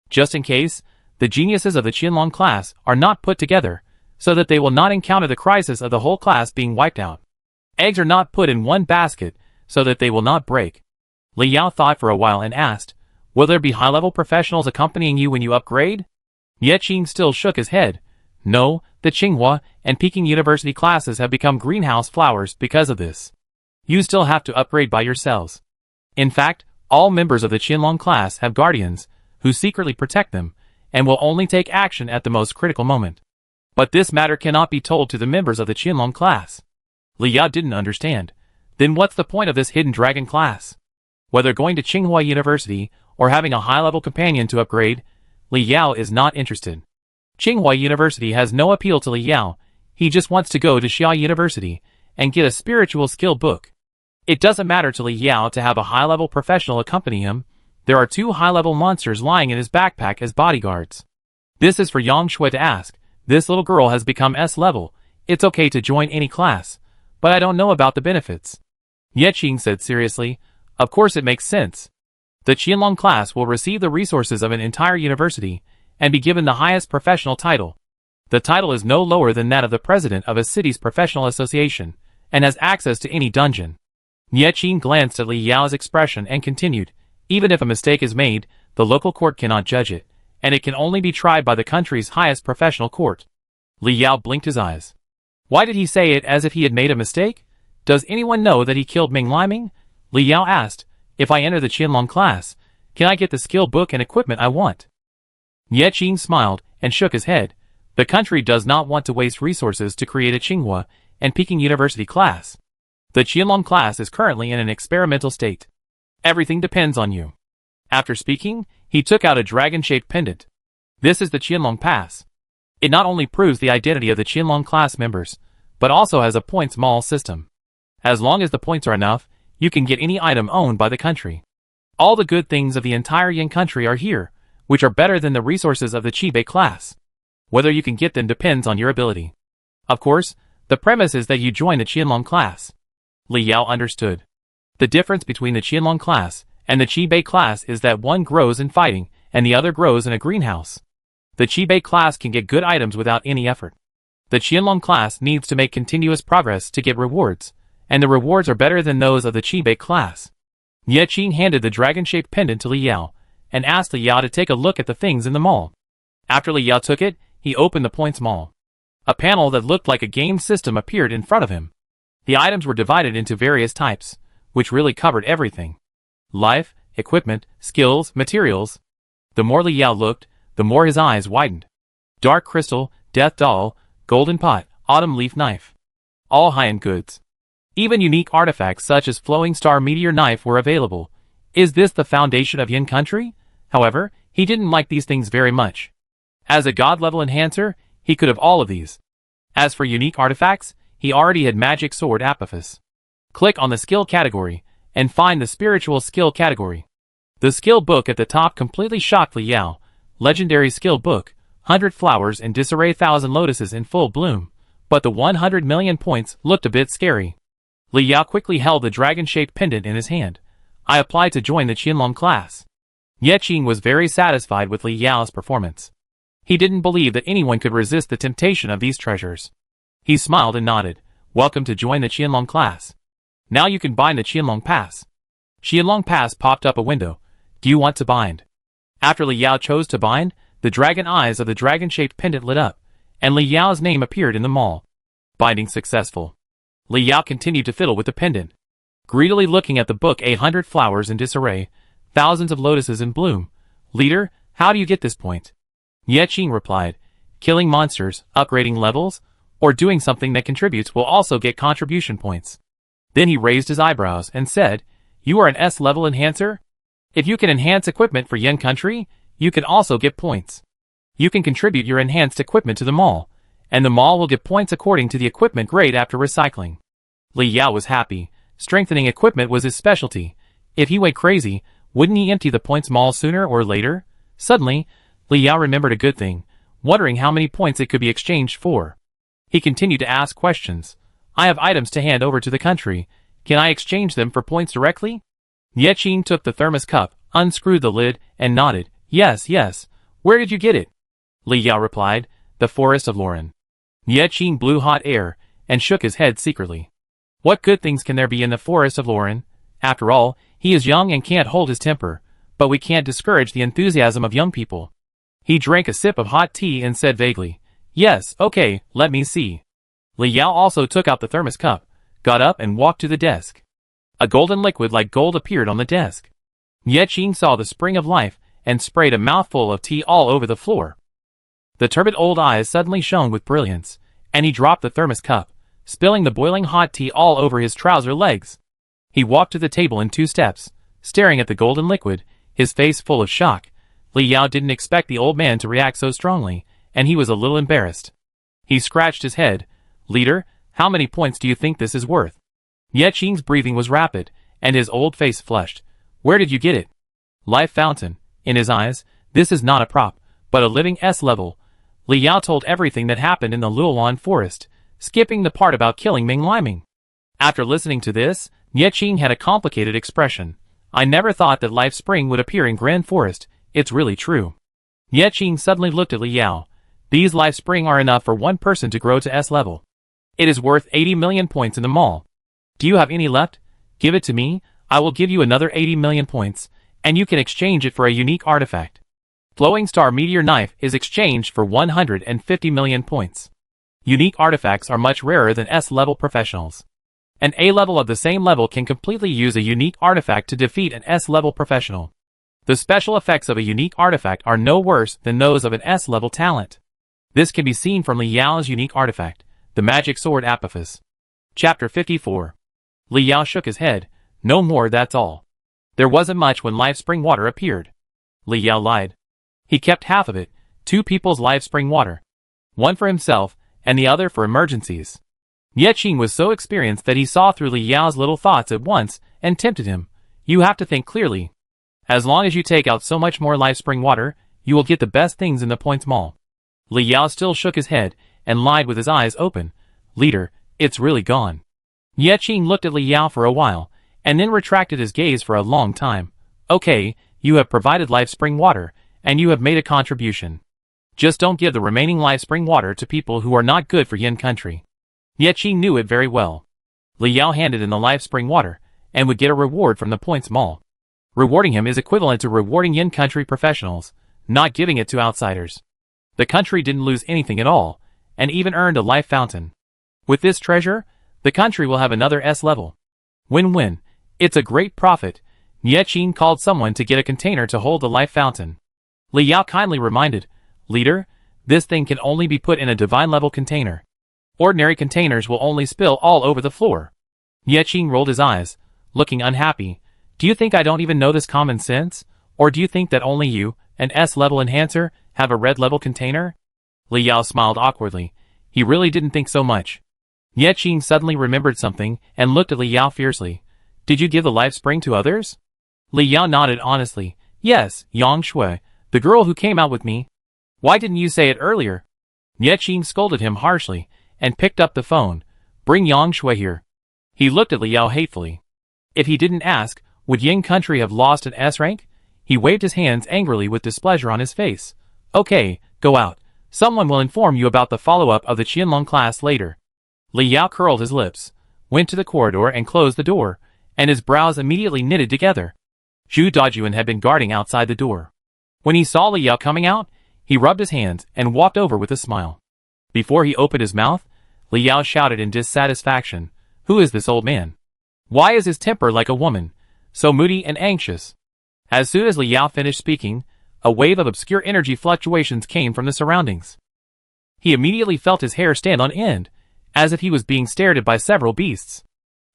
Just in case, the geniuses of the Qianlong class are not put together, so that they will not encounter the crisis of the whole class being wiped out. Eggs are not put in one basket, so that they will not break." Li Yao thought for a while and asked, "Will there be high-level professionals accompanying you when you upgrade?" Nie Qing still shook his head. "No, the Tsinghua and Peking University classes have become greenhouse flowers because of this. You still have to upgrade by yourselves. In fact, all members of the Qianlong class have guardians, who secretly protect them, and will only take action at the most critical moment. But this matter cannot be told to the members of the Qianlong class. Li Yao didn't understand. Then what's the point of this hidden dragon class? Whether going to Tsinghua University or having a high-level companion to upgrade, Li Yao is not interested. Tsinghua University has no appeal to Li Yao. He just wants to go to Xia University and get a spiritual skill book. It doesn't matter to Li Yao to have a high-level professional accompany him. There are 2 high-level monsters lying in his backpack as bodyguards. This is for Yang Shui to ask. This little girl has become S-level. It's okay to join any class, but I don't know about the benefits. Ye Qing said seriously. Of course it makes sense. The Qianlong class will receive the resources of an entire university and be given the highest professional title. The title is no lower than that of the president of a city's professional association and has access to any dungeon. Ye Qing glanced at Li Yao's expression and continued, even if a mistake is made, the local court cannot judge it, and it can only be tried by the country's highest professional court. Li Yao blinked his eyes. Why did he say it as if he had made a mistake? Does anyone know that he killed Ming Liming? Li Yao asked. If I enter the Qianlong class, can I get the skill book and equipment I want? Ye Qing smiled and shook his head. The country does not want to waste resources to create a Tsinghua and Peking University class. The Qianlong class is currently in an experimental state. Everything depends on you. After speaking, he took out a dragon-shaped pendant. This is the Qianlong Pass. It not only proves the identity of the Qianlong class members, but also has a points mall system. As long as the points are enough, you can get any item owned by the country. All the good things of the entire Yin country are here, which are better than the resources of the Qibei class. Whether you can get them depends on your ability. Of course, the premise is that you join the Qianlong class. Li Yao understood. The difference between the Qianlong class and the Qibei class is that one grows in fighting and the other grows in a greenhouse. The Qibei class can get good items without any effort. The Qianlong class needs to make continuous progress to get rewards, and the rewards are better than those of the Qibei class. Ye Qing handed the dragon-shaped pendant to Li Yao, and asked Li Yao to take a look at the things in the mall. After Li Yao took it, he opened the points mall. A panel that looked like a game system appeared in front of him. The items were divided into various types, which really covered everything. Life, equipment, skills, materials. The more Li Yao looked, the more his eyes widened. Dark crystal, death doll, golden pot, autumn leaf knife. All high-end goods. Even unique artifacts such as flowing star meteor knife were available. Is this the foundation of Yin country? However, he didn't like these things very much. As a god-level enhancer, he could have all of these. As for unique artifacts, he already had magic sword Apophis. Click on the skill category, and find the spiritual skill category. The skill book at the top completely shocked Li Yao. Legendary skill book, 100 flowers and disarray 1,000 lotuses in full bloom. But the 100 million points looked a bit scary. Li Yao quickly held the dragon-shaped pendant in his hand. I applied to join the Qianlong class. Ye Qing was very satisfied with Li Yao's performance. He didn't believe that anyone could resist the temptation of these treasures. He smiled and nodded. Welcome to join the Qianlong class. Now you can bind the Qianlong Pass. Qianlong Pass popped up a window. Do you want to bind? After Li Yao chose to bind, the dragon eyes of the dragon-shaped pendant lit up, and Li Yao's name appeared in the mall. Binding successful. Li Yao continued to fiddle with the pendant, greedily looking at the book 800 flowers in disarray, thousands of lotuses in bloom. Leader, how do you get this point? Ye Qing replied, killing monsters, upgrading levels, or doing something that contributes will also get contribution points. Then he raised his eyebrows and said, you are an S-level enhancer? If you can enhance equipment for Yin country, you can also get points. You can contribute your enhanced equipment to the mall, and the mall will get points according to the equipment grade after recycling. Li Yao was happy. Strengthening equipment was his specialty. If he went crazy, wouldn't he empty the points mall sooner or later? Suddenly, Li Yao remembered a good thing, wondering how many points it could be exchanged for. He continued to ask questions. I have items to hand over to the country. Can I exchange them for points directly? Ye Qing took the thermos cup, unscrewed the lid, and nodded. Yes, yes. Where did you get it? Li Yao replied, the forest of Lauren. Ye Qing blew hot air, and shook his head secretly. What good things can there be in the forest of Lauren? After all, he is young and can't hold his temper, but we can't discourage the enthusiasm of young people. He drank a sip of hot tea and said vaguely, yes, okay, let me see. Li Yao also took out the thermos cup, got up and walked to the desk. A golden liquid like gold appeared on the desk. Ye Qing saw the spring of life and sprayed a mouthful of tea all over the floor. The turbid old eyes suddenly shone with brilliance, and he dropped the thermos cup, spilling the boiling hot tea all over his trouser legs. He walked to the table in 2 steps, staring at the golden liquid, his face full of shock. Li Yao didn't expect the old man to react so strongly, and he was a little embarrassed. He scratched his head. "Leader, how many points do you think this is worth?" Ye Qing's breathing was rapid, and his old face flushed. "Where did you get it?" "Life fountain." In his eyes, this is not a prop, but a living S-level. Li Yao told everything that happened in the Luolan forest, skipping the part about killing Ming Liming. After listening to this, Ye Qing had a complicated expression. "I never thought that Life Spring would appear in Grand Forest. It's really true." Ye Qing suddenly looked at Li Yao. "These Life Spring are enough for one person to grow to S level. It is worth 80 million points in the mall. Do you have any left? Give it to me, I will give you another 80 million points, and you can exchange it for a unique artifact. Flowing Star Meteor Knife is exchanged for 150 million points. Unique artifacts are much rarer than S-level professionals. An A-level of the same level can completely use a unique artifact to defeat an S-level professional. The special effects of a unique artifact are no worse than those of an S-level talent. This can be seen from Li Yao's unique artifact, the Magic Sword Apophis. Chapter 54. Li Yao shook his head. "No more, that's all. There wasn't much when Life Spring Water appeared." Li Yao lied. He kept half of it, 2 people's Life Spring Water. One for himself, and the other for emergencies. Ye Qing was so experienced that he saw through Li Yao's little thoughts at once, and tempted him. "You have to think clearly. As long as you take out so much more Life Spring Water, you will get the best things in the Points Mall." Li Yao still shook his head, and lied with his eyes open. "Leader, it's really gone." Ye Qing looked at Li Yao for a while, and then retracted his gaze for a long time. "Okay, you have provided Life Spring Water, and you have made a contribution. Just don't give the remaining Life Spring Water to people who are not good for Yin country." Ye Qing knew it very well. Li Yao handed in the Life Spring Water, and would get a reward from the Points Mall. Rewarding him is equivalent to rewarding Yin country professionals, not giving it to outsiders. The country didn't lose anything at all, and even earned a life fountain. With this treasure, the country will have another S level. Win-win. It's a great profit. Ye Qing called someone to get a container to hold the life fountain. Li Yao kindly reminded, "Leader, this thing can only be put in a divine level container. Ordinary containers will only spill all over the floor." Ye Qing rolled his eyes, looking unhappy. "Do you think I don't even know this common sense? Or do you think that only you, an S-level enhancer, have a red-level container?" Li Yao smiled awkwardly. He really didn't think so much. Ye Qing suddenly remembered something, and looked at Li Yao fiercely. "Did you give the life spring to others?" Li Yao nodded honestly. "Yes, Yang Shui, the girl who came out with me." "Why didn't you say it earlier?" Ye Qing scolded him harshly, and picked up the phone. "Bring Yang Shui here." He looked at Li Yao hatefully. If he didn't ask, would Yin country have lost an S rank? He waved his hands angrily with displeasure on his face. "Okay, go out. Someone will inform you about the follow-up of the Qianlong class later." Li Yao curled his lips, went to the corridor and closed the door, and his brows immediately knitted together. Zhu Dajuan had been guarding outside the door. When he saw Li Yao coming out, he rubbed his hands and walked over with a smile. Before he opened his mouth, Li Yao shouted in dissatisfaction, "Who is this old man? Why is his temper like a woman, so moody and anxious?" As soon as Li Yao finished speaking, a wave of obscure energy fluctuations came from the surroundings. He immediately felt his hair stand on end, as if he was being stared at by several beasts.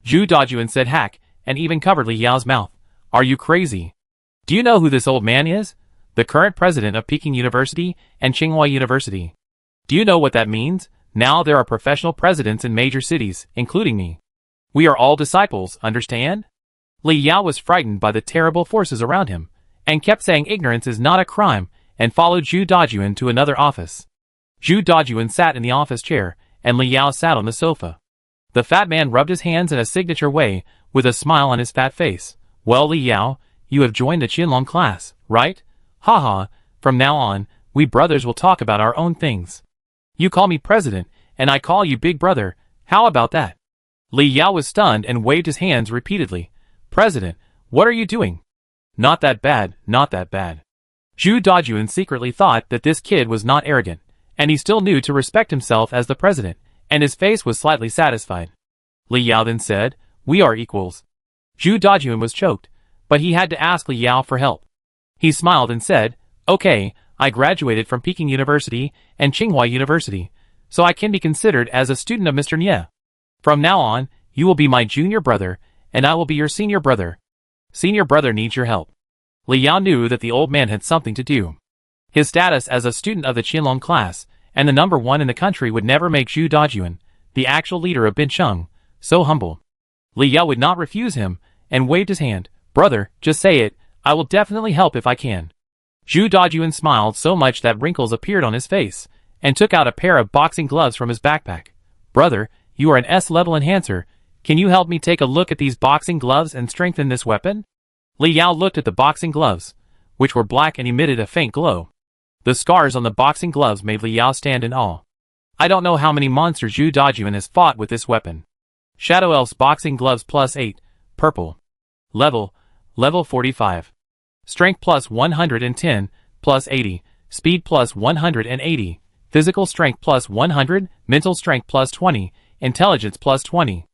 Zhu Dajuan said hack, and even covered Li Yao's mouth. "Are you crazy? Do you know who this old man is? The current president of Peking University and Tsinghua University. Do you know what that means? Now there are professional presidents in major cities, including me. We are all disciples, understand?" Li Yao was frightened by the terrible forces around him, and kept saying ignorance is not a crime, and followed Zhu Dajuan to another office. Zhu Dajuan sat in the office chair, and Li Yao sat on the sofa. The fat man rubbed his hands in a signature way, with a smile on his fat face. "Well, Li Yao, you have joined the Qianlong class, right? Haha, from now on, we brothers will talk about our own things. You call me president, and I call you big brother. How about that?" Li Yao was stunned and waved his hands repeatedly. "President, what are you doing?" "Not that bad, not that bad." Zhu Dajuan secretly thought that this kid was not arrogant, and he still knew to respect himself as the president, and his face was slightly satisfied. Li Yao then said, "We are equals." Zhu Dajuan was choked, but he had to ask Li Yao for help. He smiled and said, "Okay, I graduated from Peking University and Tsinghua University, so I can be considered as a student of Mr. Nie. From now on, you will be my junior brother, and I will be your senior brother. Senior brother needs your help." Li Yao knew that the old man had something to do. His status as a student of the Qianlong class, and the number one in the country would never make Zhu Dajuan, the actual leader of Bincheng, so humble. Li Yao would not refuse him, and waved his hand. "Brother, just say it, I will definitely help if I can." Zhu Dajuan smiled so much that wrinkles appeared on his face, and took out a pair of boxing gloves from his backpack. "Brother, you are an S-level enhancer. Can you help me take a look at these boxing gloves and strengthen this weapon?" Li Yao looked at the boxing gloves, which were black and emitted a faint glow. The scars on the boxing gloves made Li Yao stand in awe. "I don't know how many monsters Zhu Dajuan has fought with this weapon." Shadow Elf's boxing gloves +8, purple. Level 45. Strength +110, +80, speed +180, physical strength +100, mental strength +20, intelligence +20.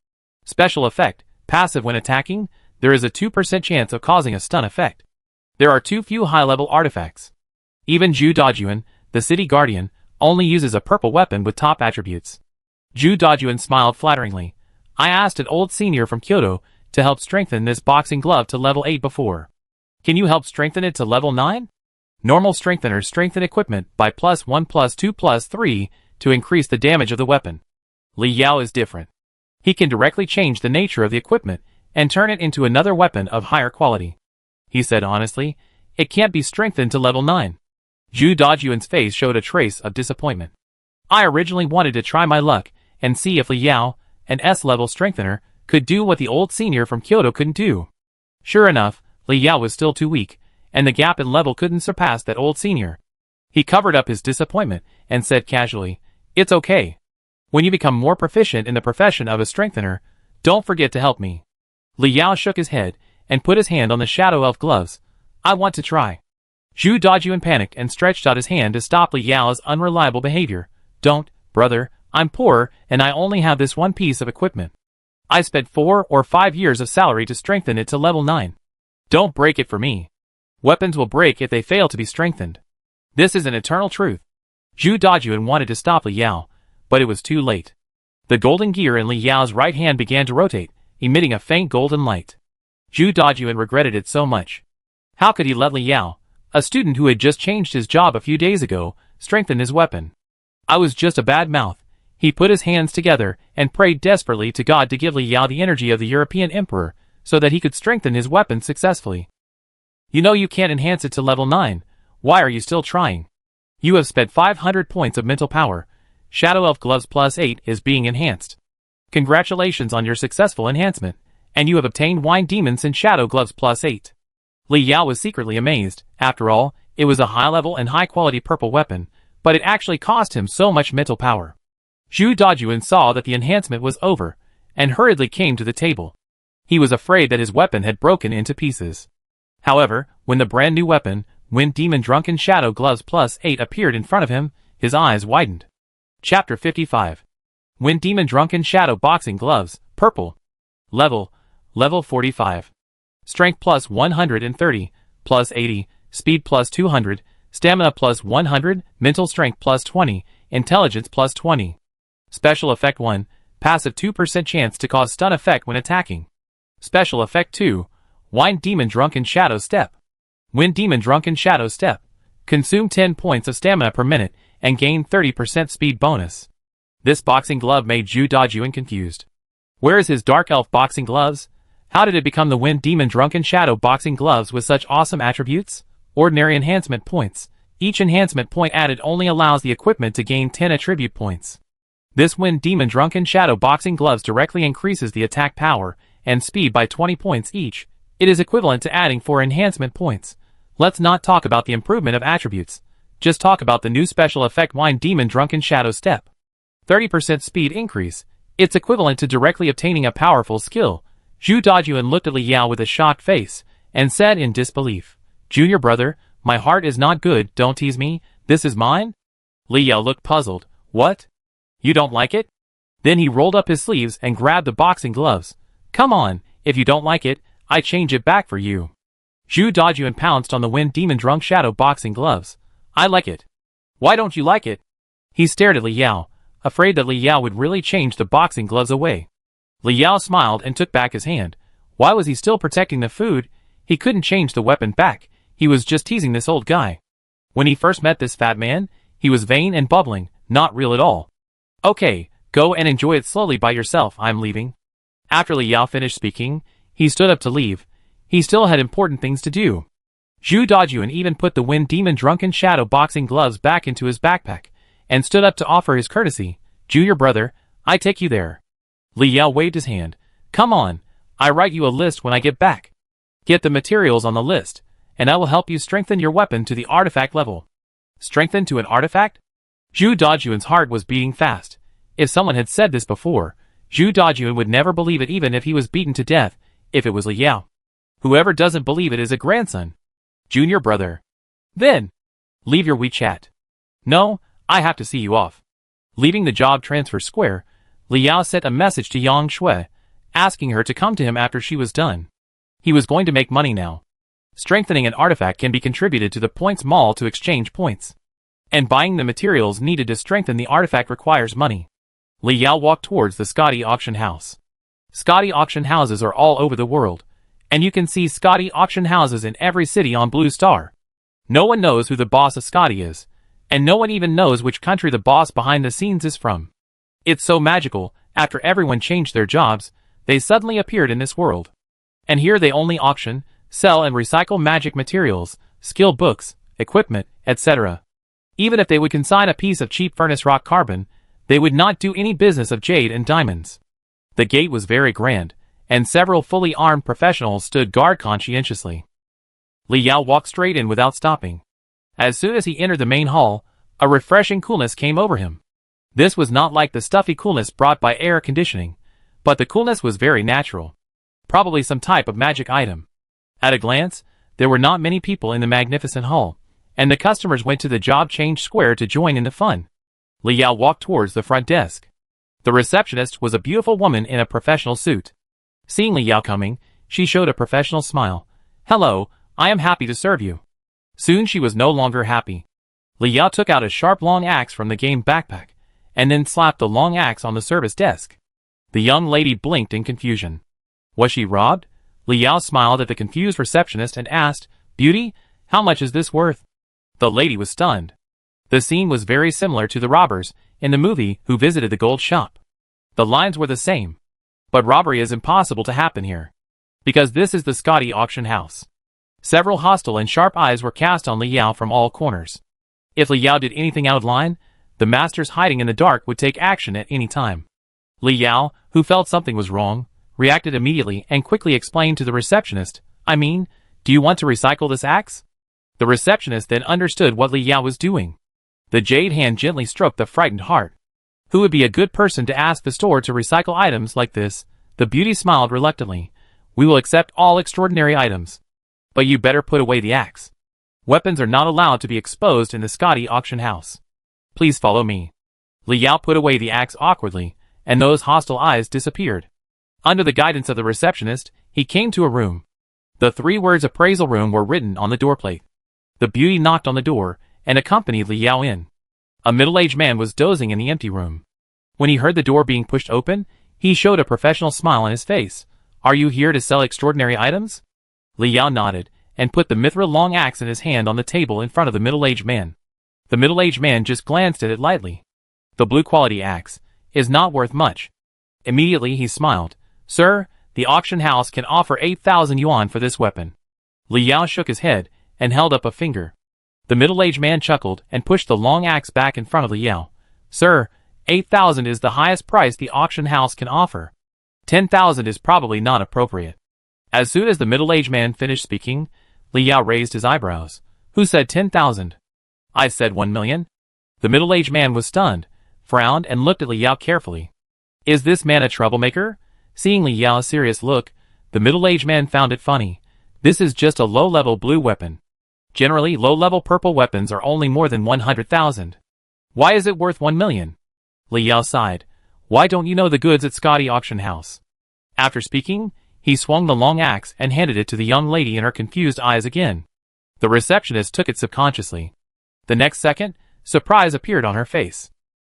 Special effect, passive when attacking, there is a 2% chance of causing a stun effect. There are too few high-level artifacts. Even Zhu Dajuan, the city guardian, only uses a purple weapon with top attributes. Zhu Dajuan smiled flatteringly. "I asked an old senior from Kyoto to help strengthen this boxing glove to level 8 before. Can you help strengthen it to level 9? Normal strengtheners strengthen equipment by +1 +2 +3 to increase the damage of the weapon. Li Yao is different. He can directly change the nature of the equipment and turn it into another weapon of higher quality." He said honestly, "It can't be strengthened to level 9. Zhu Dajuan's face showed a trace of disappointment. "I originally wanted to try my luck and see if Li Yao, an S-level strengthener, could do what the old senior from Kyoto couldn't do." Sure enough, Li Yao was still too weak, and the gap in level couldn't surpass that old senior. He covered up his disappointment and said casually, "It's okay. When you become more proficient in the profession of a strengthener, don't forget to help me." Li Yao shook his head and put his hand on the Shadow Elf gloves. "I want to try." Zhu Dajuan panicked and stretched out his hand to stop Li Yao's unreliable behavior. "Don't, brother, I'm poor and I only have this one piece of equipment. I spent 4 or 5 years of salary to strengthen it to level 9. Don't break it for me. Weapons will break if they fail to be strengthened. This is an eternal truth." Zhu Dajuan wanted to stop Li Yao, but it was too late. The golden gear in Li Yao's right hand began to rotate, emitting a faint golden light. Zhu Dajuan regretted it so much. How could he let Li Yao, a student who had just changed his job a few days ago, strengthen his weapon? "I was just a bad mouth." He put his hands together and prayed desperately to God to give Li Yao the energy of the European emperor, so that he could strengthen his weapon successfully. "You know you can't enhance it to level 9. Why are you still trying? You have spent 500 points of mental power. Shadow Elf Gloves +8 is being enhanced. Congratulations on your successful enhancement, and you have obtained Wine Demons and Shadow Gloves +8. Li Yao was secretly amazed. After all, it was a high-level and high-quality purple weapon, but it actually cost him so much mental power. Zhu Dajuan saw that the enhancement was over, and hurriedly came to the table. He was afraid that his weapon had broken into pieces. However, when the brand new weapon, Wind Demon Drunken Shadow Gloves +8 appeared in front of him, his eyes widened. Chapter 55. Wind Demon Drunken Shadow Boxing Gloves, purple. Level 45. Strength +130, +80, speed +200, stamina +100, mental strength +20, intelligence +20. Special effect 1, passive 2% chance to cause stun effect when attacking. Special effect 2, Wind Demon Drunken Shadow Step. Wind Demon Drunken Shadow Step. Consume 10 points of stamina per minute and gain 30% speed bonus. This boxing glove made Zhu Dajuan confused. Where is his Dark Elf boxing gloves? How did it become the Wind Demon Drunken Shadow boxing gloves with such awesome attributes? Ordinary enhancement points. Each enhancement point added only allows the equipment to gain 10 attribute points. This Wind Demon Drunken Shadow boxing gloves directly increases the attack power and speed by 20 points each. It is equivalent to adding 4 enhancement points. Let's not talk about the improvement of attributes. Just talk about the new special effect Wind Demon Drunken Shadow Step. 30% speed increase. It's equivalent to directly obtaining a powerful skill. Zhu Dajuan looked at Li Yao with a shocked face, and said in disbelief, "Junior brother, my heart is not good, don't tease me, this is mine?" Li Yao looked puzzled. "What? You don't like it?" Then he rolled up his sleeves and grabbed the boxing gloves. "Come on, if you don't like it, I change it back for you." Zhu Dajun pounced on the wind demon-drunk shadow boxing gloves. I like it. Why don't you like it? He stared at Li Yao, afraid that Li Yao would really change the boxing gloves away. Li Yao smiled and took back his hand. Why was he still protecting the food? He couldn't change the weapon back. He was just teasing this old guy. When he first met this fat man, he was vain and bubbling, not real at all. Okay, go and enjoy it slowly by yourself, I'm leaving. After Li Yao finished speaking, he stood up to leave. He still had important things to do. Zhu Dajun even put the wind demon drunken shadow boxing gloves back into his backpack, and stood up to offer his courtesy. Zhu, your brother, I take you there. Li Yao waved his hand. Come on, I write you a list when I get back. Get the materials on the list, and I will help you strengthen your weapon to the artifact level. Strengthen to an artifact? Zhu Dajun's heart was beating fast. If someone had said this before, Zhu Dajun would never believe it even if he was beaten to death, if it was Li Yao. Whoever doesn't believe it is a grandson. Junior brother. Then, leave your WeChat. No, I have to see you off. Leaving the job transfer square, Li Yao sent a message to Yang Shui, asking her to come to him after she was done. He was going to make money now. Strengthening an artifact can be contributed to the points mall to exchange points. And buying the materials needed to strengthen the artifact requires money. Li Yao walked towards the Scotty auction house. Scotty auction houses are all over the world, and you can see Scotty auction houses in every city on Blue Star. No one knows who the boss of Scotty is, and no one even knows which country the boss behind the scenes is from. It's so magical, after everyone changed their jobs, they suddenly appeared in this world. And here they only auction, sell and recycle magic materials, skill books, equipment, etc. Even if they would consign a piece of cheap furnace rock carbon, they would not do any business of jade and diamonds. The gate was very grand, and several fully armed professionals stood guard conscientiously. Li Yao walked straight in without stopping. As soon as he entered the main hall, a refreshing coolness came over him. This was not like the stuffy coolness brought by air conditioning, but the coolness was very natural. Probably some type of magic item. At a glance, there were not many people in the magnificent hall, and the customers went to the job change square to join in the fun. Li Yao walked towards the front desk. The receptionist was a beautiful woman in a professional suit. Seeing Li Yao coming, she showed a professional smile. Hello, I am happy to serve you. Soon she was no longer happy. Li Yao took out a sharp long axe from the game backpack, and then slapped the long axe on the service desk. The young lady blinked in confusion. Was she robbed? Li Yao smiled at the confused receptionist and asked, Beauty, how much is this worth? The lady was stunned. The scene was very similar to the robbers in the movie who visited the gold shop. The lines were the same. But robbery is impossible to happen here, because this is the Scotty auction house. Several hostile and sharp eyes were cast on Li Yao from all corners. If Li Yao did anything out of line, the masters hiding in the dark would take action at any time. Li Yao, who felt something was wrong, reacted immediately and quickly explained to the receptionist, do you want to recycle this axe? The receptionist then understood what Li Yao was doing. The jade hand gently stroked the frightened heart. Who would be a good person to ask the store to recycle items like this? The beauty smiled reluctantly. We will accept all extraordinary items. But you better put away the axe. Weapons are not allowed to be exposed in the Scotty auction house. Please follow me. Li Yao put away the axe awkwardly, and those hostile eyes disappeared. Under the guidance of the receptionist, he came to a room. The 3 words appraisal room were written on the doorplate. The beauty knocked on the door, and accompanied Li Yao in. A middle-aged man was dozing in the empty room. When he heard the door being pushed open, he showed a professional smile on his face. Are you here to sell extraordinary items? Li Yao nodded, and put the mithril long axe in his hand on the table in front of the middle-aged man. The middle-aged man just glanced at it lightly. The blue-quality axe is not worth much. Immediately he smiled. Sir, the auction house can offer 8,000 yuan for this weapon. Li Yao shook his head, and held up a finger. The middle-aged man chuckled and pushed the long axe back in front of Li Yao. Sir, 8,000 is the highest price the auction house can offer. 10,000 is probably not appropriate. As soon as the middle-aged man finished speaking, Li Yao raised his eyebrows. Who said 10,000? I said 1 million. The middle-aged man was stunned, frowned and looked at Li Yao carefully. Is this man a troublemaker? Seeing Li Yao's serious look, the middle-aged man found it funny. This is just a low-level blue weapon. Generally, low-level purple weapons are only more than 100,000. Why is it worth 1 million? Li Yao sighed. Why don't you know the goods at Scotty auction house? After speaking, He swung the long axe and handed it to the young lady in her confused eyes again. The receptionist took it subconsciously. The next second, surprise appeared on her face.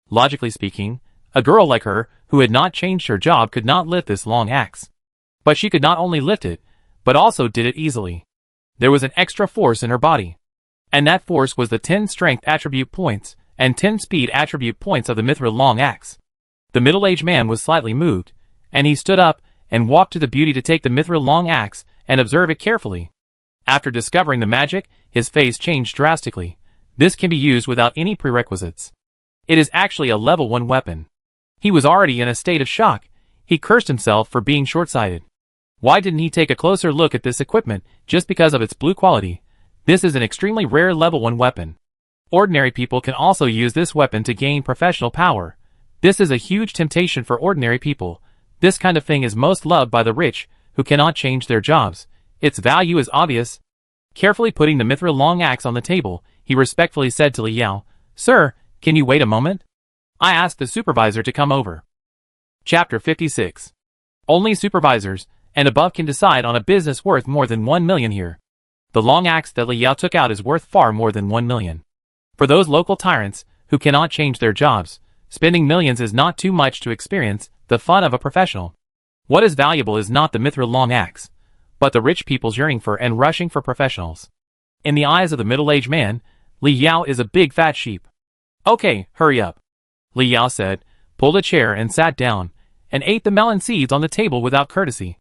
Logically speaking, a girl like her, who had not changed her job, could not lift this long axe. But she could not only lift it, but also did it easily. There was an extra force in her body. And that force was the 10 strength attribute points and 10 speed attribute points of the mithril long axe. The middle-aged man was slightly moved, and he stood up and walked to the beauty to take the mithril long axe and observe it carefully. After discovering the magic, his face changed drastically. This can be used without any prerequisites. It is actually a level 1 weapon. He was already in a state of shock. He cursed himself for being short-sighted. Why didn't he take a closer look at this equipment just because of its blue quality? This is an extremely rare level 1 weapon. Ordinary people can also use this weapon to gain professional power. This is a huge temptation for ordinary people. This kind of thing is most loved by the rich, who cannot change their jobs. Its value is obvious. Carefully putting the mithril long axe on the table, he respectfully said to Li Yao, "Sir, can you wait a moment? I asked the supervisor to come over." Chapter 56. Only supervisors and above can decide on a business worth more than 1 million here. The long axe that Li Yao took out is worth far more than 1 million. For those local tyrants, who cannot change their jobs, spending millions is not too much to experience the fun of a professional. What is valuable is not the mithril long axe, but the rich people's yearning for and rushing for professionals. In the eyes of the middle-aged man, Li Yao is a big fat sheep. "Okay, hurry up," Li Yao said, pulled a chair and sat down, and ate the melon seeds on the table without courtesy.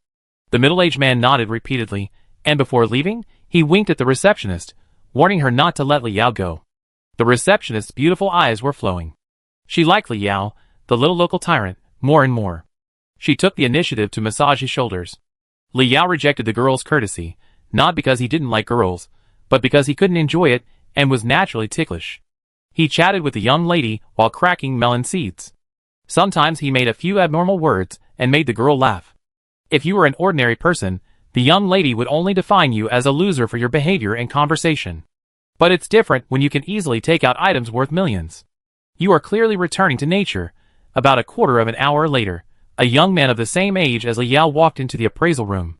The middle-aged man nodded repeatedly, and before leaving, he winked at the receptionist, warning her not to let Li Yao go. The receptionist's beautiful eyes were flowing. She liked Li Yao, the little local tyrant, more and more. She took the initiative to massage his shoulders. Li Yao rejected the girl's courtesy, not because he didn't like girls, but because he couldn't enjoy it and was naturally ticklish. He chatted with the young lady while cracking melon seeds. Sometimes he made a few abnormal words and made the girl laugh. If you were an ordinary person, the young lady would only define you as a loser for your behavior and conversation. But it's different when you can easily take out items worth millions. You are clearly returning to nature. About a quarter of an hour later, a young man of the same age as Li Yao walked into the appraisal room.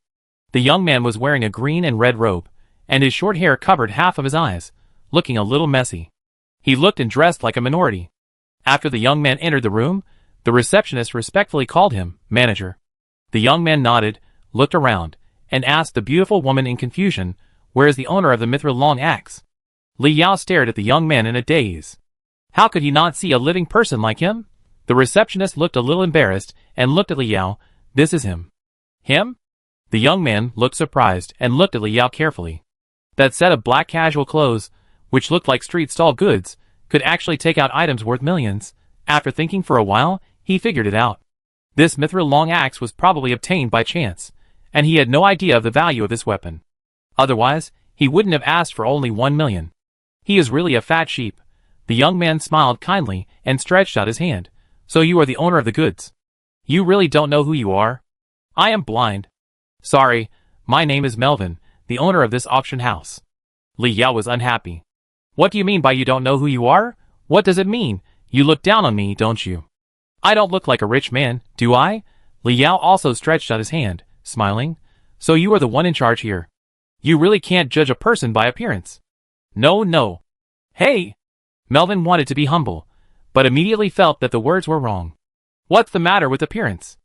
The young man was wearing a green and red robe, and his short hair covered half of his eyes, looking a little messy. He looked and dressed like a minority. After the young man entered the room, the receptionist respectfully called him manager. The young man nodded, looked around, and asked the beautiful woman in confusion, "Where is the owner of the mithril long axe?" Li Yao stared at the young man in a daze. How could he not see a living person like him? The receptionist looked a little embarrassed and looked at Li Yao. "This is him." "Him?" The young man looked surprised and looked at Li Yao carefully. That set of black casual clothes, which looked like street stall goods, could actually take out items worth millions. After thinking for a while, he figured it out. This mithril long axe was probably obtained by chance, and he had no idea of the value of this weapon. Otherwise, he wouldn't have asked for only 1 million. He is really a fat sheep. The young man smiled kindly and stretched out his hand. "So you are the owner of the goods? You really don't know who you are?" "I am blind." "Sorry, my name is Melvin, the owner of this auction house." Li Yao was unhappy. "What do you mean by you don't know who you are? What does it mean? You look down on me, don't you?" "I don't look like a rich man, do I?" Li Yao also stretched out his hand, smiling. "So you are the one in charge here. You really can't judge a person by appearance." No. "Hey!" Melvin wanted to be humble, but immediately felt that the words were wrong. "What's the matter with appearance?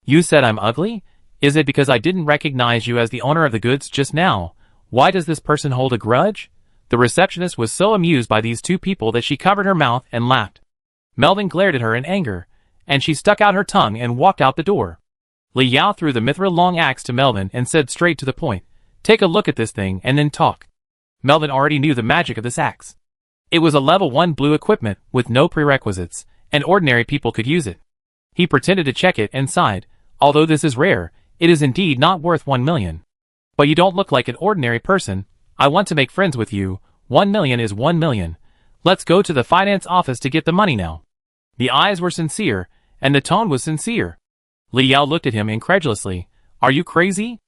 You said I'm ugly? Is it because I didn't recognize you as the owner of the goods just now? Why does this person hold a grudge?" The receptionist was so amused by these two people that she covered her mouth and laughed. Melvin glared at her in anger, and she stuck out her tongue and walked out the door. Li Yao threw the mithril long axe to Melvin and said straight to the point, "Take a look at this thing and then talk." Melvin already knew the magic of this axe. It was a level 1 blue equipment with no prerequisites, and ordinary people could use it. He pretended to check it and sighed, "Although this is rare, it is indeed not worth 1 million. But you don't look like an ordinary person. I want to make friends with you. 1 million is 1 million. Let's go to the finance office to get the money now." The eyes were sincere, and the tone was sincere. Li Yao looked at him incredulously. "Are you crazy?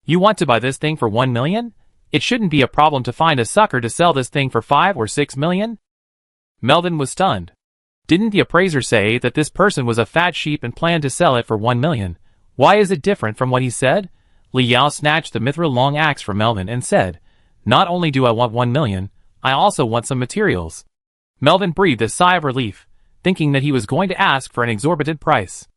You want to buy this thing for 1 million? It shouldn't be a problem to find a sucker to sell this thing for 5 or 6 million? Melvin was stunned. Didn't the appraiser say that this person was a fat sheep and planned to sell it for 1 million? Why is it different from what he said? Li Yao snatched the mithril long axe from Melvin and said, "Not only do I want 1 million, I also want some materials." Melvin breathed a sigh of relief, thinking that he was going to ask for an exorbitant price.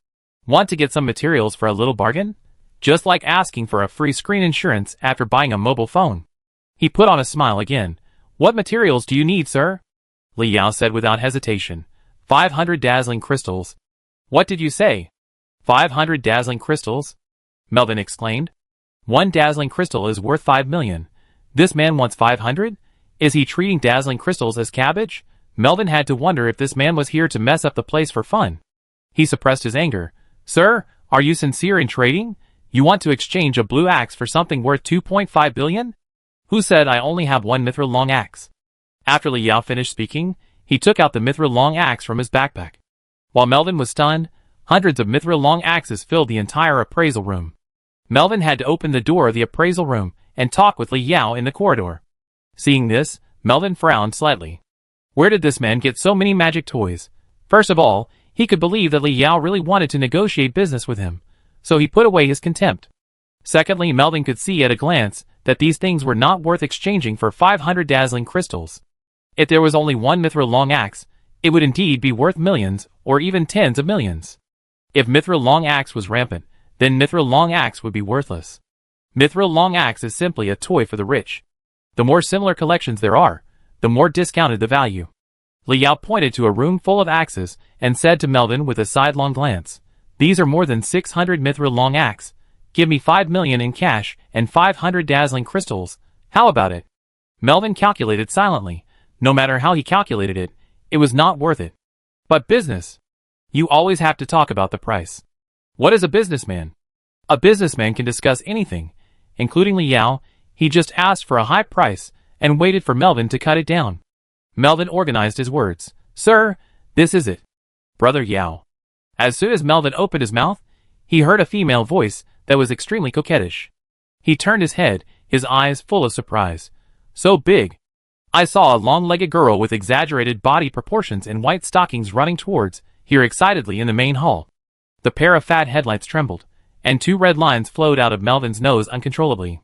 Want to get some materials for a little bargain? Just like asking for a free screen insurance after buying a mobile phone. He put on a smile again. "What materials do you need, sir?" Li Yao said without hesitation. 500 dazzling crystals." "What did you say?" 500 dazzling crystals? Melvin exclaimed. 1 dazzling crystal is worth 5 million. This man wants 500? Is he treating dazzling crystals as cabbage? Melvin had to wonder if this man was here to mess up the place for fun. He suppressed his anger. "Sir, are you sincere in trading? You want to exchange a blue axe for something worth 2.5 billion? Who said I only have 1 mithril long axe?" After Li Yao finished speaking, he took out the mithril long axe from his backpack. While Melvin was stunned, hundreds of mithril long axes filled the entire appraisal room. Melvin had to open the door of the appraisal room and talk with Li Yao in the corridor. Seeing this, Melvin frowned slightly. Where did this man get so many magic toys? First of all, he could believe that Li Yao really wanted to negotiate business with him, so he put away his contempt. Secondly, Melvin could see at a glance that these things were not worth exchanging for 500 dazzling crystals. If there was only 1 mithril long axe, it would indeed be worth millions, or even tens of millions. If mithril long axe was rampant, then mithril long axe would be worthless. Mithril long axe is simply a toy for the rich. The more similar collections there are, the more discounted the value. Li Yao pointed to a room full of axes and said to Melvin with a sidelong glance, "These are more than 600 mithril long axe. Give me 5 million in cash and 500 dazzling crystals. How about it?" Melvin calculated silently. No matter how he calculated it, it was not worth it. But business. You always have to talk about the price. What is a businessman? A businessman can discuss anything, including Li Yao. He just asked for a high price and waited for Melvin to cut it down. Melvin organized his words. "Sir, this is it. Brother Yao." As soon as Melvin opened his mouth, he heard a female voice that was extremely coquettish. He turned his head, his eyes full of surprise. "So big." I saw a long-legged girl with exaggerated body proportions and white stockings running towards here excitedly in the main hall. The pair of fat headlights trembled, and 2 red lines flowed out of Melvin's nose uncontrollably.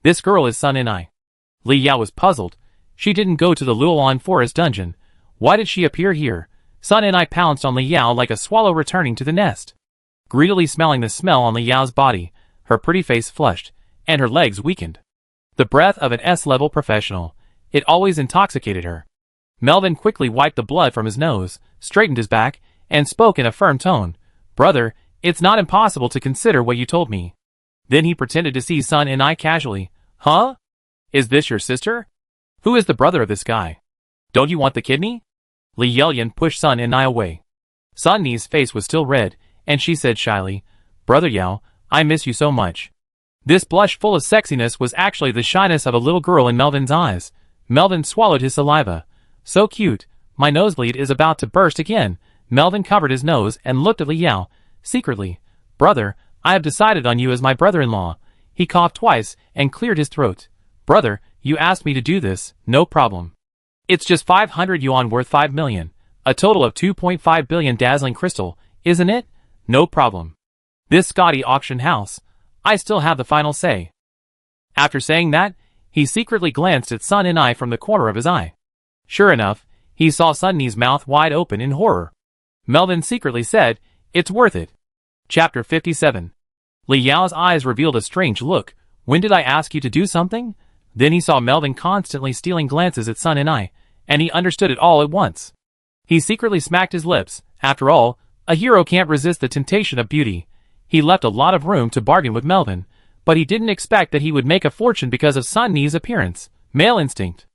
"This girl is Sun and I." Li Yao was puzzled. She didn't go to the Luolan Forest dungeon. Why did she appear here? Sun and I pounced on Li Yao like a swallow returning to the nest. Greedily smelling the smell on Li Yao's body, her pretty face flushed, and her legs weakened. The breath of an S-level professional. It always intoxicated her. Melvin quickly wiped the blood from his nose, straightened his back, and spoke in a firm tone. "Brother, it's not impossible to consider what you told me." Then he pretended to see Sun and I casually. "Huh? Is this your sister? Who is the brother of this guy? Don't you want the kidney?" Li Yelyan pushed Sun and I away. Sun Ni's face was still red, and she said shyly, "Brother Yao, I miss you so much." This blush full of sexiness was actually the shyness of a little girl in Melvin's eyes. Melvin swallowed his saliva. "So cute, my nosebleed is about to burst again." Melvin covered his nose and looked at Li Yao, secretly. "Brother, I have decided on you as my brother-in-law." He coughed twice and cleared his throat. "Brother, you asked me to do this, no problem. It's just 500 yuan worth 5 million, a total of 2.5 billion dazzling crystal, isn't it? No problem. This Scotty auction house, I still have the final say." After saying that, he secretly glanced at Sun and I from the corner of his eye. Sure enough, he saw Sun Ni's mouth wide open in horror. Melvin secretly said, "It's worth it." Chapter 57. Li Yao's eyes revealed a strange look. "When did I ask you to do something?" Then he saw Melvin constantly stealing glances at Sun and I, and he understood it all at once. He secretly smacked his lips. After all, a hero can't resist the temptation of beauty. He left a lot of room to bargain with Melvin, but he didn't expect that he would make a fortune because of Sun Ni's appearance. Male instinct.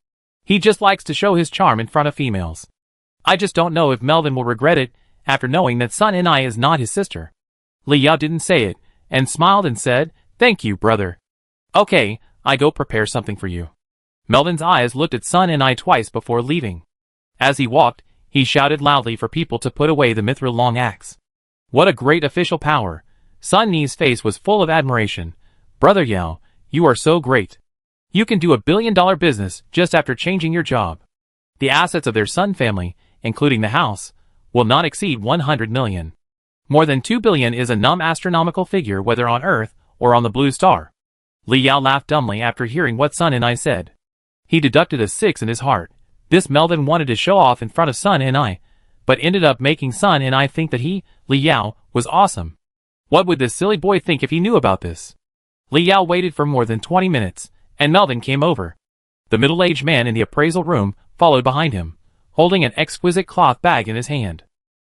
He just likes to show his charm in front of females. I just don't know if Melvin will regret it, after knowing that Sun and I is not his sister. Li Yao didn't say it, and smiled and said, "Thank you, brother. Okay, I go prepare something for you." Melvin's eyes looked at Sun and I twice before leaving. As he walked, he shouted loudly for people to put away the mithril long axe. What a great official power! Sun Ni's face was full of admiration. "Brother Yao, you are so great. You can do $1 billion business just after changing your job." The assets of their Sun family, including the house, will not exceed 100 million. More than 2 billion is a astronomical figure whether on Earth or on the blue star? Li Yao laughed dumbly after hearing what Sun and I said. He deducted a 6 in his heart. This Melvin wanted to show off in front of Sun and I, but ended up making Sun and I think that he, Li Yao, was awesome. What would this silly boy think if he knew about this? Li Yao waited for more than 20 minutes, and Melvin came over. The middle-aged man in the appraisal room followed behind him, holding an exquisite cloth bag in his hand.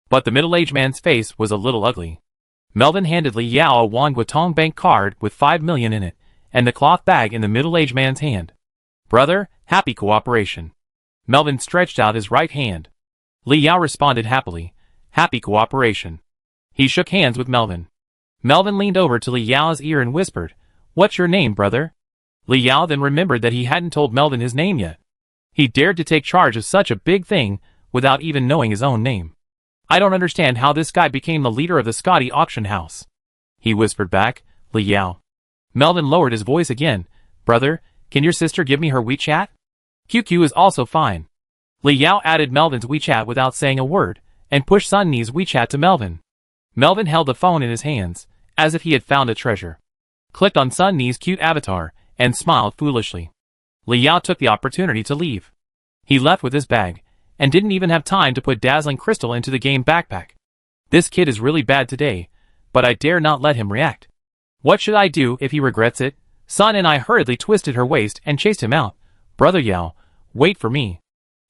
But the middle-aged man's face was a little ugly. Melvin handed Li Yao a Wang Guotong bank card with 5 million in it, and the cloth bag in the middle-aged man's hand. Brother, happy cooperation. Melvin stretched out his right hand. Li Yao responded happily, happy cooperation. He shook hands with Melvin. Melvin leaned over to Li Yao's ear and whispered, what's your name, brother? Li Yao then remembered that he hadn't told Melvin his name yet. He dared to take charge of such a big thing without even knowing his own name. I don't understand how this guy became the leader of the Scotty auction house. He whispered back, Li Yao. Melvin lowered his voice again, brother, can your sister give me her WeChat? QQ is also fine. Li Yao added Melvin's WeChat without saying a word, and pushed Sun Ni's WeChat to Melvin. Melvin held the phone in his hands, as if he had found a treasure. Clicked on Sun Ni's cute avatar, and smiled foolishly. Li Yao took the opportunity to leave. He left with his bag, and didn't even have time to put dazzling crystal into the game backpack. This kid is really bad today, but I dare not let him react. What should I do if he regrets it? Sun and I hurriedly twisted her waist and chased him out. Brother Yao, wait for me.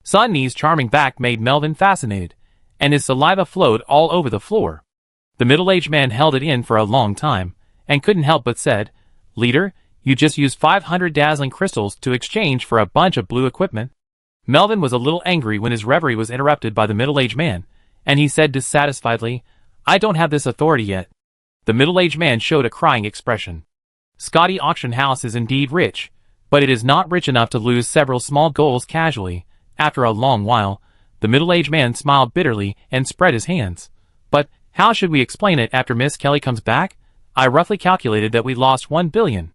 Sun Ni's charming back made Melvin fascinated, and his saliva flowed all over the floor. The middle-aged man held it in for a long time, and couldn't help but said, Leader, you just used 500 dazzling crystals to exchange for a bunch of blue equipment. Melvin was a little angry when his reverie was interrupted by the middle-aged man, and he said dissatisfiedly, I don't have this authority yet. The middle-aged man showed a crying expression. Scotty Auction House is indeed rich, but it is not rich enough to lose several small goals casually. After a long while, the middle-aged man smiled bitterly and spread his hands. But how should we explain it after Miss Kelly comes back? I roughly calculated that we lost 1 billion.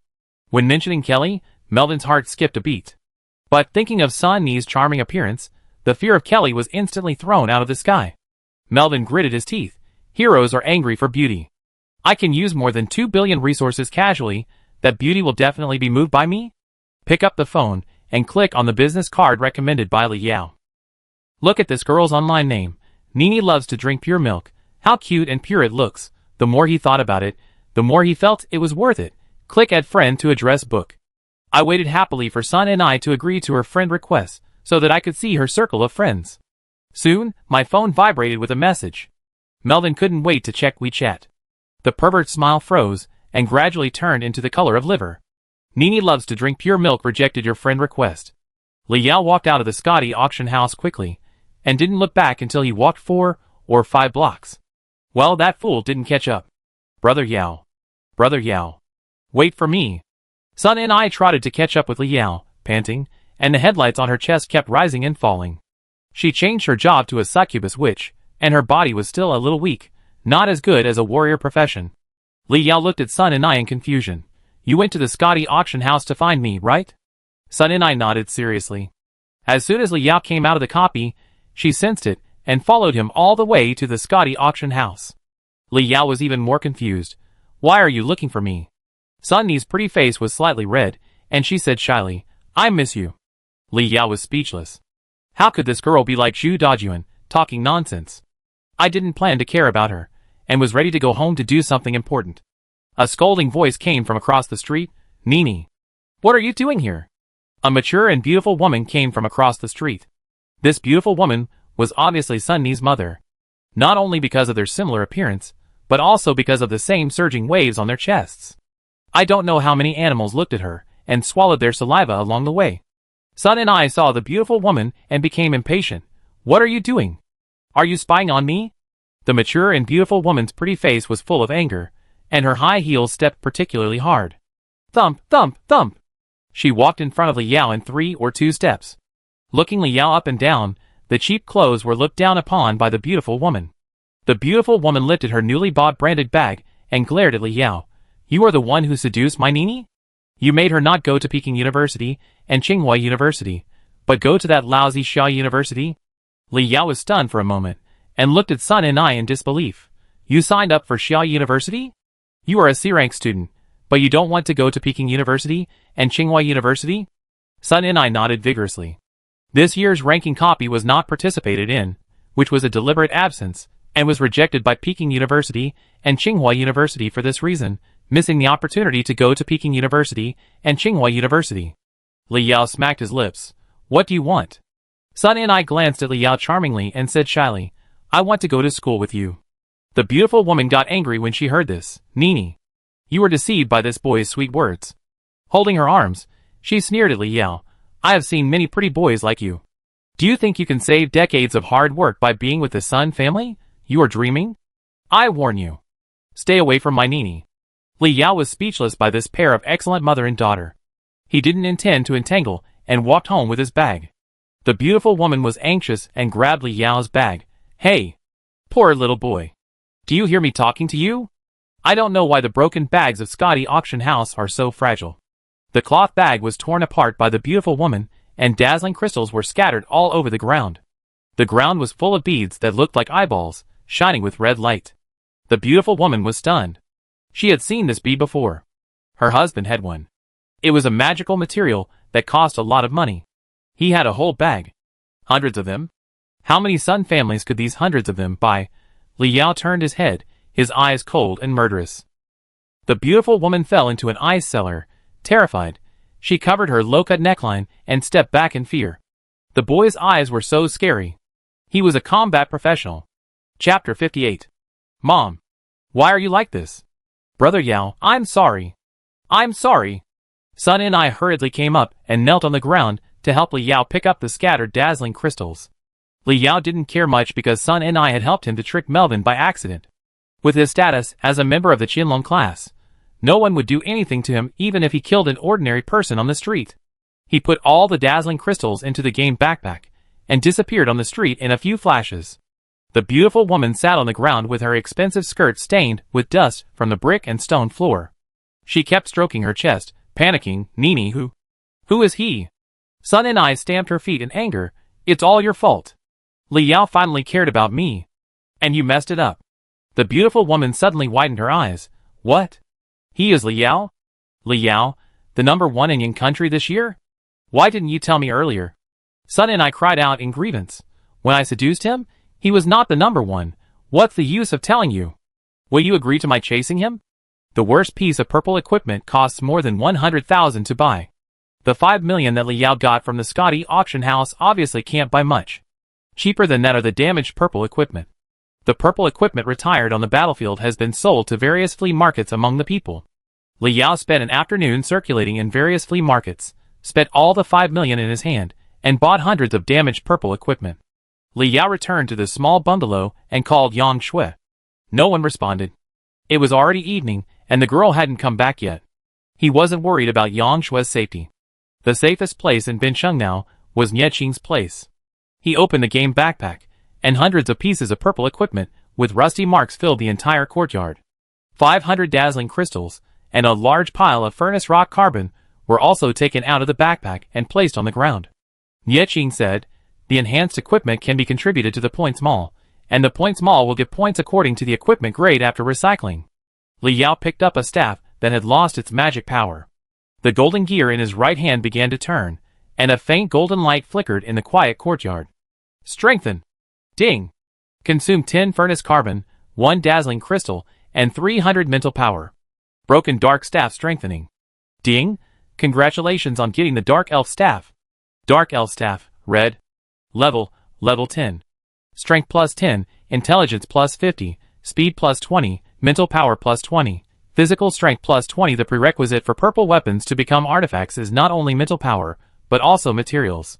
When mentioning Kelly, Melvin's heart skipped a beat. But thinking of Sun Ni's charming appearance, the fear of Kelly was instantly thrown out of the sky. Melvin gritted his teeth. Heroes are angry for beauty. I can use more than 2 billion resources casually, that beauty will definitely be moved by me? Pick up the phone, and click on the business card recommended by Li Yao. Look at this girl's online name. Nini loves to drink pure milk. How cute and pure it looks. The more he thought about it, the more he felt it was worth it. Click Add Friend to address book. I waited happily for Sun and I to agree to her friend request, so that I could see her circle of friends. Soon, my phone vibrated with a message. Melvin couldn't wait to check WeChat. The pervert's smile froze, and gradually turned into the color of liver. Nini loves to drink pure milk rejected your friend request. Li Yao walked out of the Scotty auction house quickly, and didn't look back until he walked 4 or 5 blocks. Well, that fool didn't catch up. Brother Yao. Brother Yao. Wait for me. Sun and I trotted to catch up with Li Yao, panting, and the headlights on her chest kept rising and falling. She changed her job to a succubus witch, and her body was still a little weak, not as good as a warrior profession. Li Yao looked at Sun and I in confusion. You went to the Scotty auction house to find me, right? Sun and I nodded seriously. As soon as Li Yao came out of the copy, she sensed it, and followed him all the way to the Scotty auction house. Li Yao was even more confused. Why are you looking for me? Sun Ni's pretty face was slightly red, and she said shyly, I miss you. Li Yao was speechless. How could this girl be like Zhu Dajuan, talking nonsense? I didn't plan to care about her, and was ready to go home to do something important. A scolding voice came from across the street. Nini. What are you doing here? A mature and beautiful woman came from across the street. This beautiful woman was obviously Sun Ni's mother. Not only because of their similar appearance, but also because of the same surging waves on their chests. I don't know how many animals looked at her, and swallowed their saliva along the way. Sun and I saw the beautiful woman and became impatient. What are you doing? Are you spying on me? The mature and beautiful woman's pretty face was full of anger, and her high heels stepped particularly hard. Thump, thump, thump. She walked in front of Li Yao in 3 or 2 steps. Looking Li Yao up and down, the cheap clothes were looked down upon by the beautiful woman. The beautiful woman lifted her newly bought branded bag, and glared at Li Yao. You are the one who seduced my Nini? You made her not go to Peking University and Tsinghua University, but go to that lousy Xiao University? Li Yao was stunned for a moment, and looked at Sun and I in disbelief. You signed up for Xiao University? You are a C-rank student, But you don't want to go to Peking University and Tsinghua University? Sun and I nodded vigorously. This year's ranking copy was not participated in, which was a deliberate absence, and was rejected by Peking University and Tsinghua University for this reason, missing the opportunity to go to Peking University and Tsinghua University. Li Yao smacked his lips. What do you want? Sun and I glanced at Li Yao charmingly and said shyly, I want to go to school with you. The beautiful woman got angry when she heard this. Nini, you were deceived by this boy's sweet words. Holding her arms, she sneered at Li Yao. I have seen many pretty boys like you. Do you think you can save decades of hard work by being with the Sun family? You are dreaming? I warn you. Stay away from my Nini. Li Yao was speechless by this pair of excellent mother and daughter. He didn't intend to entangle and walked home with his bag. The beautiful woman was anxious and grabbed Li Yao's bag. Hey! Poor little boy. Do you hear me talking to you? I don't know why the broken bags of Scotty auction house are so fragile. The cloth bag was torn apart by the beautiful woman, and dazzling crystals were scattered all over the ground. The ground was full of beads that looked like eyeballs, shining with red light. The beautiful woman was stunned. She had seen this bead before. Her husband had one. It was a magical material that cost a lot of money. He had a whole bag. Hundreds of them? How many Sun families could these hundreds of them buy? Li Yao turned his head, his eyes cold and murderous. The beautiful woman fell into an ice cellar. Terrified, she covered her low-cut neckline and stepped back in fear. The boy's eyes were so scary. He was a combat professional. Chapter 58. Mom. Why are you like this? Brother Yao, I'm sorry. I'm sorry. Sun and I hurriedly came up and knelt on the ground to help Li Yao pick up the scattered dazzling crystals. Li Yao didn't care much because Sun and I had helped him to trick Melvin by accident. With his status as a member of the Qianlong class, no one would do anything to him even if he killed an ordinary person on the street. He put all the dazzling crystals into the game backpack and disappeared on the street in a few flashes. The beautiful woman sat on the ground with her expensive skirt stained with dust from the brick and stone floor. She kept stroking her chest, panicking. Nini, who is he? Sun and I stamped her feet in anger. It's all your fault. Li Yao finally cared about me. And you messed it up. The beautiful woman suddenly widened her eyes. What? He is Li Yao? Li Yao, the number one in Yin country this year? Why didn't you tell me earlier? Sun and I cried out in grievance. When I seduced him, he was not the number one. What's the use of telling you? Will you agree to my chasing him? The worst piece of purple equipment costs more than 100,000 to buy. The 5 million that Li Yao got from the Scotty auction house obviously can't buy much. Cheaper than that are the damaged purple equipment. The purple equipment retired on the battlefield has been sold to various flea markets among the people. Li Yao spent an afternoon circulating in various flea markets, spent all the 5 million in his hand, and bought hundreds of damaged purple equipment. Li Yao returned to the small bungalow and called Yang Shui. No one responded. It was already evening, and the girl hadn't come back yet. He wasn't worried about Yang Shui's safety. The safest place in Bincheng now was Nie Qing's place. He opened the game backpack, and hundreds of pieces of purple equipment with rusty marks filled the entire courtyard. 500 dazzling crystals and a large pile of furnace rock carbon were also taken out of the backpack and placed on the ground. Nie Qing said, the enhanced equipment can be contributed to the points mall, and the points mall will give points according to the equipment grade after recycling. Li Yao picked up a staff that had lost its magic power. The golden gear in his right hand began to turn, and a faint golden light flickered in the quiet courtyard. Strengthen! Ding! Consume 10 furnace carbon, 1 dazzling crystal, and 300 mental power. Broken dark staff strengthening. Ding! Congratulations on getting the dark elf staff. Dark elf staff, red. Level 10. Strength plus 10, intelligence plus 50, speed plus 20, mental power plus 20, physical strength plus 20. The prerequisite for purple weapons to become artifacts is not only mental power, but also materials.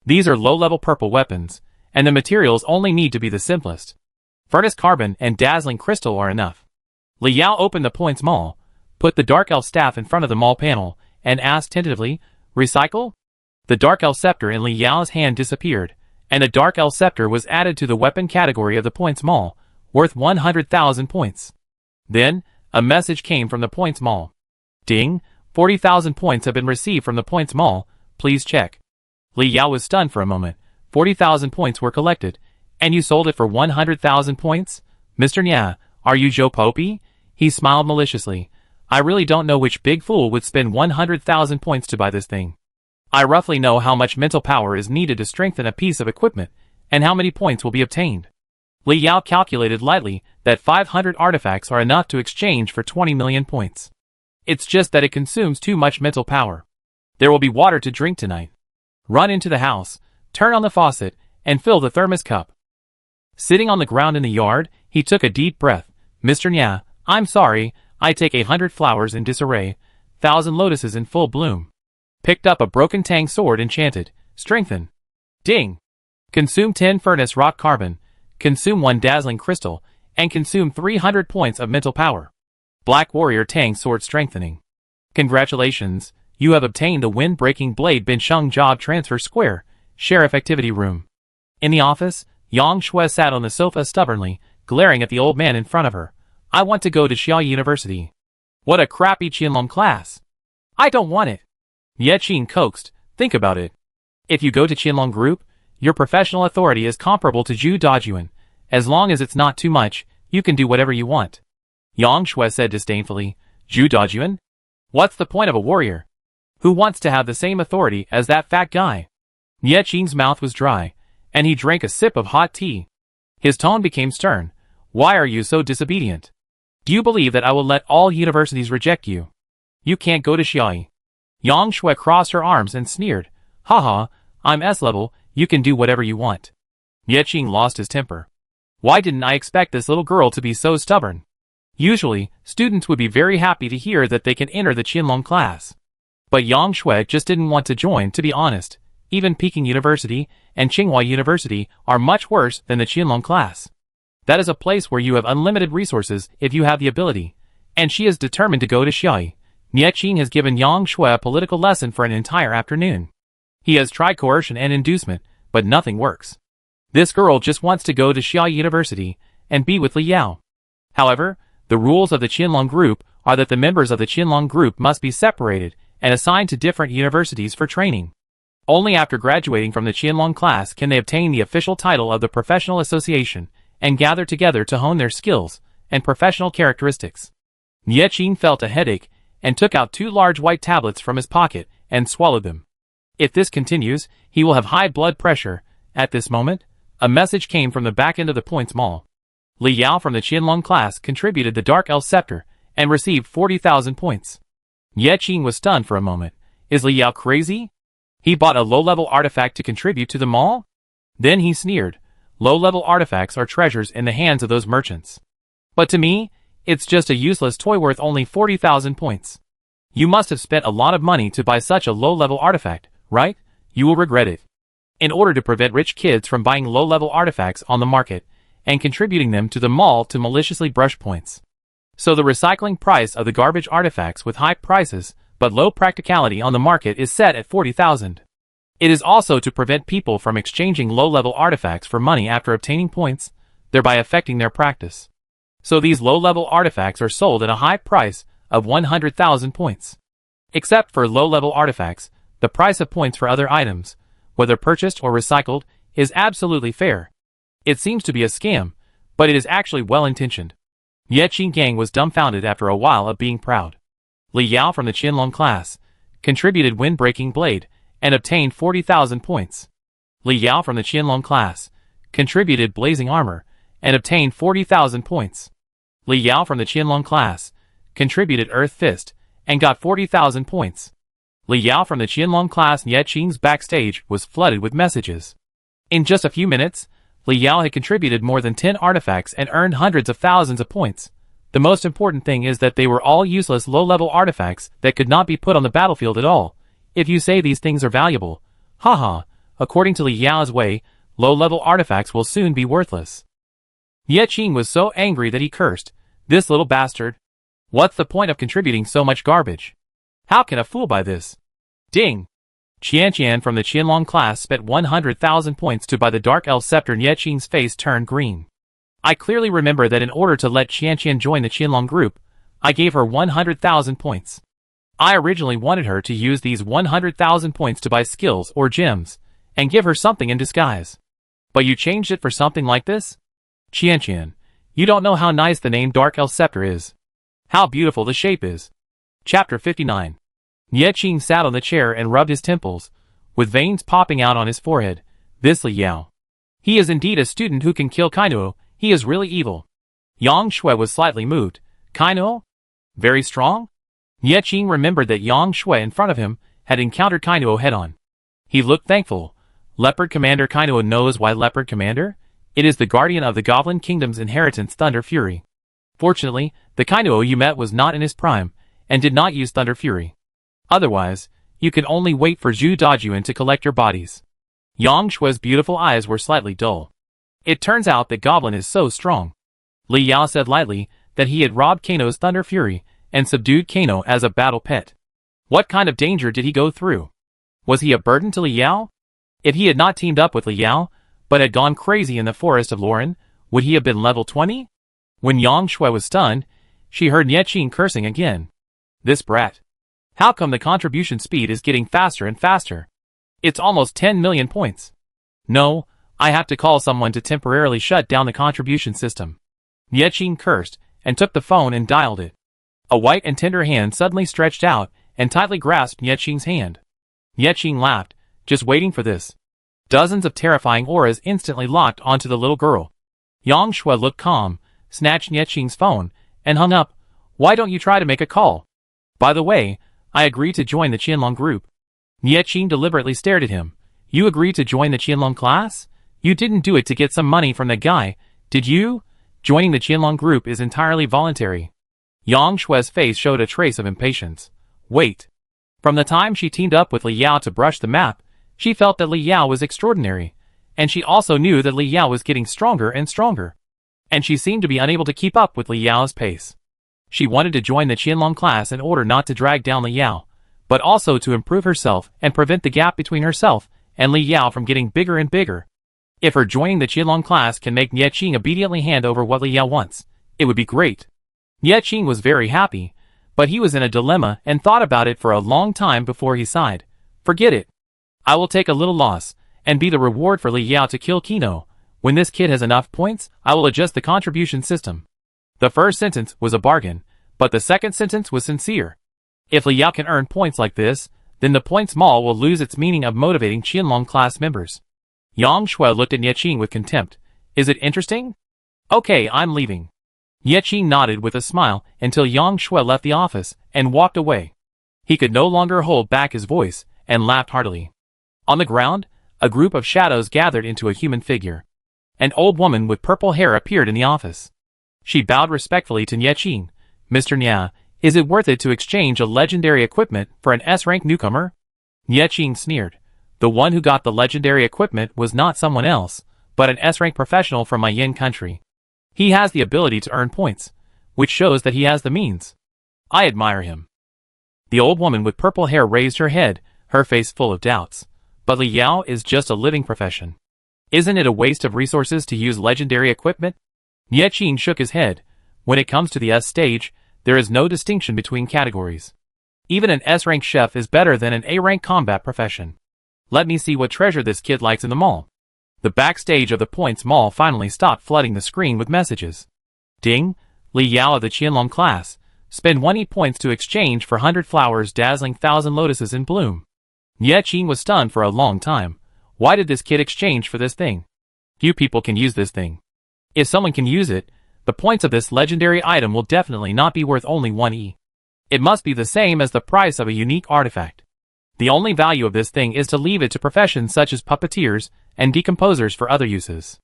These are low-level purple weapons, and the materials only need to be the simplest. Furnace carbon and dazzling crystal are enough. Li Yao opened the points mall, put the dark elf staff in front of the mall panel, and asked tentatively, recycle? The dark elf scepter in Li Yao's hand disappeared, and the dark elf scepter was added to the weapon category of the points mall, worth 100,000 points. Then, a message came from the points mall. Ding! 40,000 points have been received from the points mall, please check. Li Yao was stunned for a moment. 40,000 points were collected, and you sold it for 100,000 points? Mr. Nya, are you Joe Popey? He smiled maliciously. I really don't know which big fool would spend 100,000 points to buy this thing. I roughly know how much mental power is needed to strengthen a piece of equipment, and how many points will be obtained. Li Yao calculated lightly that 500 artifacts are enough to exchange for 20 million points. It's just that it consumes too much mental power. There will be water to drink tonight. Run into the house, turn on the faucet, and fill the thermos cup. Sitting on the ground in the yard, he took a deep breath. Mr. Nya, I'm sorry, I take 100 flowers in disarray, 1,000 lotuses in full bloom. Picked up a broken tang sword enchanted, strengthen. Ding! Consume 10 furnace rock carbon, consume 1 dazzling crystal, and consume 300 points of mental power. Black warrior tang sword strengthening. Congratulations, you have obtained the wind-breaking blade Bin Sheng job transfer square, sheriff activity room. In the office, Yang Shui sat on the sofa stubbornly, glaring at the old man in front of her. I want to go to Xiao University. What a crappy Qianlong class. I don't want it. Ye Qin coaxed, think about it. If you go to Qianlong Group, your professional authority is comparable to Zhu Dajuan. As long as it's not too much, you can do whatever you want. Yang Shui said disdainfully, Zhu Dajuan? What's the point of a warrior? Who wants to have the same authority as that fat guy? Ye Qin's mouth was dry, and he drank a sip of hot tea. His tone became stern. Why are you so disobedient? Do you believe that I will let all universities reject you? You can't go to Xiaoyi. Yang Shui crossed her arms and sneered. Haha, I'm S-level, you can do whatever you want. Ye Qin lost his temper. Why didn't I expect this little girl to be so stubborn? Usually, students would be very happy to hear that they can enter the Qianlong class. But Yang Shui just didn't want to join, to be honest. Even Peking University and Tsinghua University are much worse than the Qianlong class. That is a place where you have unlimited resources if you have the ability, and she is determined to go to Xiaoyi. Ye Qin has given Yang Shui a political lesson for an entire afternoon. He has tried coercion and inducement, but nothing works. This girl just wants to go to Xiaoyi University and be with Li Yao. However, the rules of the Qianlong Group are that the members of the Qianlong Group must be separated and assigned to different universities for training. Only after graduating from the Qianlong class can they obtain the official title of the professional association and gather together to hone their skills and professional characteristics. Ye Qin felt a headache and took out 2 large white tablets from his pocket and swallowed them. If this continues, he will have high blood pressure. At this moment, a message came from the back end of the Points Mall. Li Yao from the Qianlong class contributed the Dark Elf Scepter and received 40,000 points. Ye Qin was stunned for a moment. Is Li Yao crazy? He bought a low-level artifact to contribute to the mall? Then he sneered. Low-level artifacts are treasures in the hands of those merchants. But to me, it's just a useless toy worth only 40,000 points. You must have spent a lot of money to buy such a low-level artifact, right? You will regret it. In order to prevent rich kids from buying low-level artifacts on the market and contributing them to the mall to maliciously brush points. So the recycling price of the garbage artifacts with high prices but low practicality on the market is set at 40,000. It is also to prevent people from exchanging low-level artifacts for money after obtaining points, thereby affecting their practice. So these low-level artifacts are sold at a high price of 100,000 points. Except for low-level artifacts, the price of points for other items, whether purchased or recycled, is absolutely fair. It seems to be a scam, but it is actually well-intentioned. Ye Qin Gang was dumbfounded after a while of being proud. Li Yao from the Qianlong class contributed Wind-Breaking Blade and obtained 40,000 points. Li Yao from the Qianlong class contributed Blazing Armor and obtained 40,000 points. Li Yao from the Qianlong class contributed Earth Fist and got 40,000 points. Li Yao from the Qianlong class. Ye Qin's backstage was flooded with messages. In just a few minutes, Li Yao had contributed more than 10 artifacts and earned hundreds of thousands of points. The most important thing is that they were all useless low-level artifacts that could not be put on the battlefield at all. If you say these things are valuable, haha, according to Li Yao's way, low-level artifacts will soon be worthless. Ye Qin was so angry that he cursed. This little bastard. What's the point of contributing so much garbage? How can a fool buy this? Ding! Qianqian from the Qianlong class spent 100,000 points to buy the Dark Elf Scepter. Ye Qin's face turned green. I clearly remember that in order to let Qianqian join the Qianlong group, I gave her 100,000 points. I originally wanted her to use these 100,000 points to buy skills or gems, and give her something in disguise. But you changed it for something like this? Qianqian, you don't know how nice the name Dark Elf Scepter is. How beautiful the shape is. Chapter 59. Ye Qing sat on the chair and rubbed his temples, with veins popping out on his forehead. This Li Yao. He is indeed a student who can kill Kainuo. He is really evil. Yang Shui was slightly moved. Kainuo? Very strong? Ye Qing remembered that Yang Shui in front of him had encountered Kainuo head-on. He looked thankful. Leopard Commander Kainuo knows why Leopard Commander? It is the guardian of the Goblin Kingdom's inheritance Thunder Fury. Fortunately, the Kainuo you met was not in his prime, and did not use Thunder Fury. Otherwise, you could only wait for Zhu Dajun to collect your bodies. Yang Shui's beautiful eyes were slightly dull. It turns out that Goblin is so strong. Li Yao said lightly that he had robbed Kano's Thunder Fury and subdued Kano as a battle pet. What kind of danger did he go through? Was he a burden to Li Yao? If he had not teamed up with Li Yao, but had gone crazy in the forest of Lauren, would he have been level 20? When Yang Shui was stunned, she heard Ye Qing cursing again. This brat. How come the contribution speed is getting faster and faster? It's almost 10 million points. No, I have to call someone to temporarily shut down the contribution system. Ye Qing cursed, and took the phone and dialed it. A white and tender hand suddenly stretched out, and tightly grasped Ye Qing's hand. Ye Qing laughed, just waiting for this. Dozens of terrifying auras instantly locked onto the little girl. Yang Shui looked calm, snatched Ye Qing's phone, and hung up. Why don't you try to make a call? By the way, I agree to join the Qianlong group. Ye Qing deliberately stared at him. You agreed to join the Qianlong class? You didn't do it to get some money from that guy, did you? Joining the Qianlong group is entirely voluntary. Yang Shui's face showed a trace of impatience. Wait. From the time she teamed up with Li Yao to brush the map, she felt that Li Yao was extraordinary, and she also knew that Li Yao was getting stronger and stronger. And she seemed to be unable to keep up with Li Yao's pace. She wanted to join the Qianlong class in order not to drag down Li Yao, but also to improve herself and prevent the gap between herself and Li Yao from getting bigger and bigger. If her joining the Qianlong class can make Ye Qing obediently hand over what Li Yao wants, it would be great. Ye Qing was very happy, but he was in a dilemma and thought about it for a long time before he sighed. Forget it. I will take a little loss, and be the reward for Li Yao to kill Kino. When this kid has enough points, I will adjust the contribution system. The first sentence was a bargain, but the second sentence was sincere. If Li Yao can earn points like this, then the points mall will lose its meaning of motivating Qianlong class members. Yang Shui looked at Ye Qing with contempt. Is it interesting? Okay, I'm leaving. Ye Qing nodded with a smile until Yang Shui left the office and walked away. He could no longer hold back his voice and laughed heartily. On the ground, a group of shadows gathered into a human figure. An old woman with purple hair appeared in the office. She bowed respectfully to Ye Qing. Mr. Nya, is it worth it to exchange a legendary equipment for an S-rank newcomer? Ye Qing sneered. The one who got the legendary equipment was not someone else, but an S-rank professional from my Yin country. He has the ability to earn points, which shows that he has the means. I admire him. The old woman with purple hair raised her head, her face full of doubts. But Li Yao is just a living profession. Isn't it a waste of resources to use legendary equipment? Ye Qing shook his head. When it comes to the S stage, there is no distinction between categories. Even an S-rank chef is better than an A-rank combat profession. Let me see what treasure this kid likes in the mall. The backstage of the Points Mall finally stopped flooding the screen with messages. Ding! Li Yao of the Qianlong class. Spend 20 points to exchange for 100 flowers dazzling 1,000 lotuses in bloom. Ye Qing was stunned for a long time. Why did this kid exchange for this thing? Few people can use this thing. If someone can use it, the points of this legendary item will definitely not be worth only 1 E. It must be the same as the price of a unique artifact. The only value of this thing is to leave it to professions such as puppeteers and decomposers for other uses.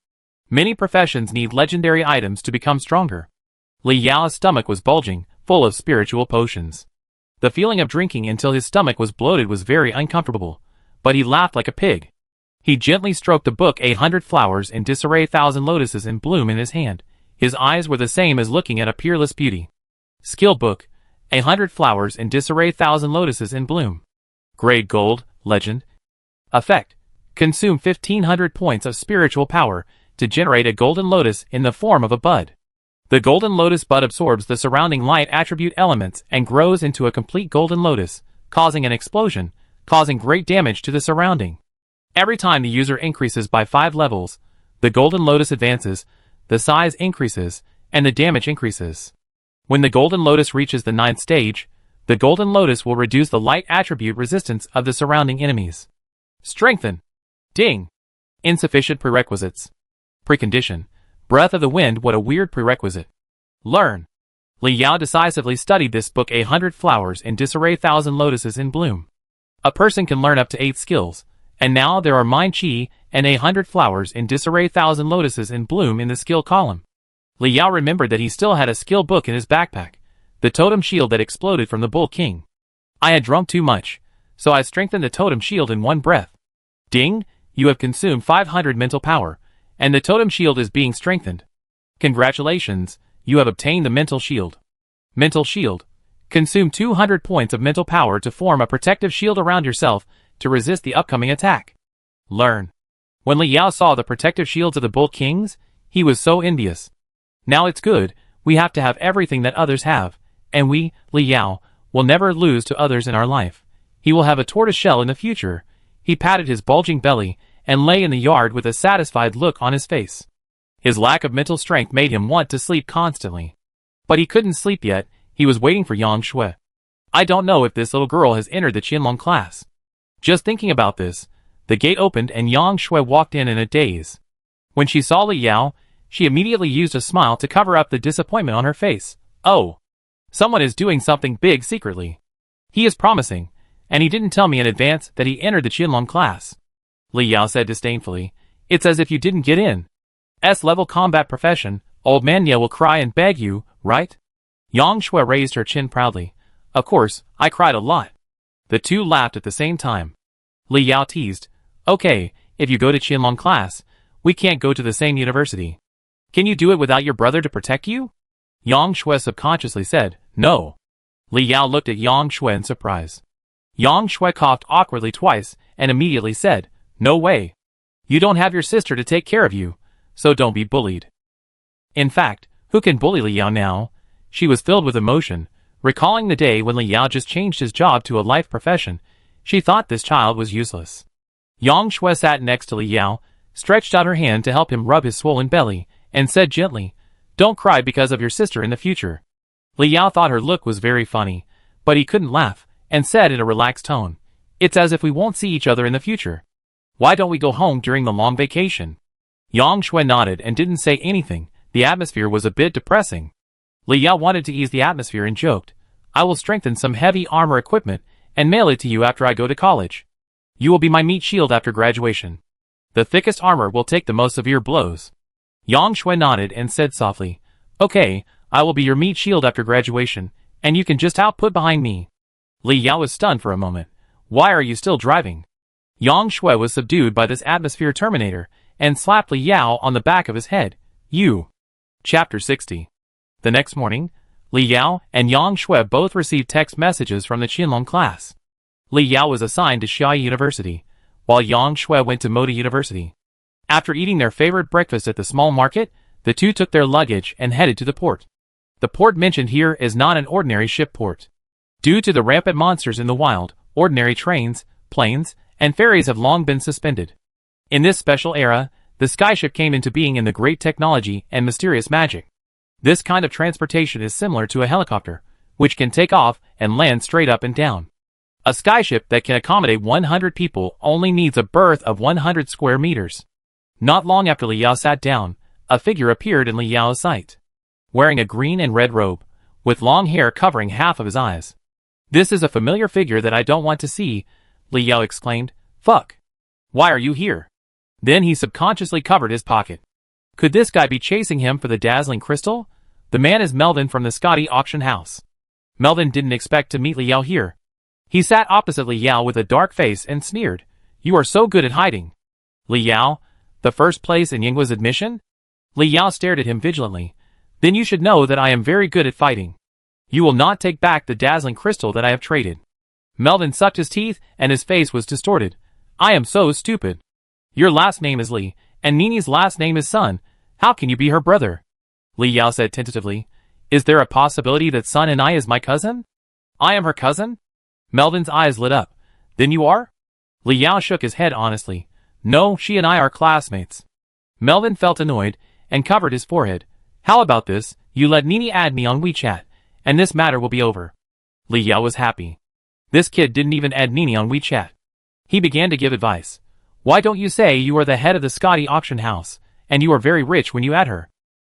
Many professions need legendary items to become stronger. Li Yao's stomach was bulging, full of spiritual potions. The feeling of drinking until his stomach was bloated was very uncomfortable, but he laughed like a pig. He gently stroked the book 800 flowers in disarray 1,000 lotuses in bloom in his hand. His eyes were the same as looking at a peerless beauty. Skill book, 800 flowers in disarray 1,000 lotuses in bloom. Grade Gold, Legend. Effect. Consume 1,500 points of spiritual power to generate a golden lotus in the form of a bud. The golden lotus bud absorbs the surrounding light attribute elements and grows into a complete golden lotus, causing an explosion, causing great damage to the surrounding. Every time the user increases by 5 levels, the golden lotus advances, the size increases, and the damage increases. When the golden lotus reaches the 9th stage, The golden lotus will reduce the light attribute resistance of the surrounding enemies. Strengthen. Ding. Insufficient prerequisites. Precondition. Breath of the wind. What a weird prerequisite. Learn. Li Yao decisively studied this book. 100 flowers in disarray, 1,000 lotuses in bloom. A person can learn up to 8 skills, and now there are mind chi and 100 flowers in disarray, 1,000 lotuses in bloom in the skill column. Li Yao remembered that he still had a skill book in his backpack, the totem shield that exploded from the Bull King. I had drunk too much, so I strengthened the totem shield in one breath. Ding, you have consumed 500 mental power, and the totem shield is being strengthened. Congratulations, you have obtained the mental shield. Mental shield. Consume 200 points of mental power to form a protective shield around yourself to resist the upcoming attack. Learn. When Li Yao saw the protective shields of the Bull Kings, he was so envious. Now it's good, we have to have everything that others have, and we, Li Yao, will never lose to others in our life. He will have a tortoise shell in the future. He patted his bulging belly and lay in the yard with a satisfied look on his face. His lack of mental strength made him want to sleep constantly. But he couldn't sleep yet, he was waiting for Yang Shui. I don't know if this little girl has entered the Qianlong class. Just thinking about this, the gate opened and Yang Shui walked in a daze. When she saw Li Yao, she immediately used a smile to cover up the disappointment on her face. Oh! Someone is doing something big secretly. He is promising, and he didn't tell me in advance that he entered the Qianlong class. Li Yao said disdainfully. It's as if you didn't get in. S-level combat profession, old man Ye will cry and beg you, right? Yang Shui raised her chin proudly. Of course, I cried a lot. The two laughed at the same time. Li Yao teased. Okay, if you go to Qianlong class, we can't go to the same university. Can you do it without your brother to protect you? Yang Shui subconsciously said, no. Li Yao looked at Yang Shui in surprise. Yang Shui coughed awkwardly twice and immediately said, no way. You don't have your sister to take care of you, so don't be bullied. In fact, who can bully Li Yao now? She was filled with emotion, recalling the day when Li Yao just changed his job to a life profession. She thought this child was useless. Yang Shui sat next to Li Yao, stretched out her hand to help him rub his swollen belly, and said gently, don't cry because of your sister in the future. Li Yao thought her look was very funny, but he couldn't laugh, and said in a relaxed tone, it's as if we won't see each other in the future. Why don't we go home during the long vacation? Yang Shui nodded and didn't say anything. The atmosphere was a bit depressing. Li Yao wanted to ease the atmosphere and joked, I will strengthen some heavy armor equipment and mail it to you after I go to college. You will be my meat shield after graduation. The thickest armor will take the most severe blows. Yang Shui nodded and said softly, okay, I will be your meat shield after graduation, and you can just output behind me. Li Yao was stunned for a moment. Why are you still driving? Yang Shui was subdued by this atmosphere terminator, and slapped Li Yao on the back of his head. You. Chapter 60. The next morning, Li Yao and Yang Shui both received text messages from the Qianlong class. Li Yao was assigned to Xiaoyi University, while Yang Shui went to Moda University. After eating their favorite breakfast at the small market, the two took their luggage and headed to the port. The port mentioned here is not an ordinary ship port. Due to the rampant monsters in the wild, ordinary trains, planes, and ferries have long been suspended. In this special era, the skyship came into being in the great technology and mysterious magic. This kind of transportation is similar to a helicopter, which can take off and land straight up and down. A skyship that can accommodate 100 people only needs a berth of 100 square meters. Not long after Li Yao sat down, a figure appeared in Li Yao's sight. Wearing a green and red robe, with long hair covering half of his eyes. This is a familiar figure that I don't want to see, Li Yao exclaimed. Fuck. Why are you here? Then he subconsciously covered his pocket. Could this guy be chasing him for the dazzling crystal? The man is Melvin from the Scotty auction house. Melvin didn't expect to meet Li Yao here. He sat opposite Li Yao with a dark face and sneered. You are so good at hiding. Li Yao? The first place in Yinghua's admission? Li Yao stared at him vigilantly. Then you should know that I am very good at fighting. You will not take back the dazzling crystal that I have traded. Melvin sucked his teeth and his face was distorted. I am so stupid. Your last name is Li, and Nini's last name is Sun. How can you be her brother? Li Yao said tentatively. Is there a possibility that Sun and I is my cousin? I am her cousin? Melvin's eyes lit up. Then you are? Li Yao shook his head honestly. No, she and I are classmates. Melvin felt annoyed and covered his forehead. How about this, you let Nini add me on WeChat, and this matter will be over. Li Yao was happy. This kid didn't even add Nini on WeChat. He began to give advice. Why don't you say you are the head of the Scotty auction house, and you are very rich when you add her?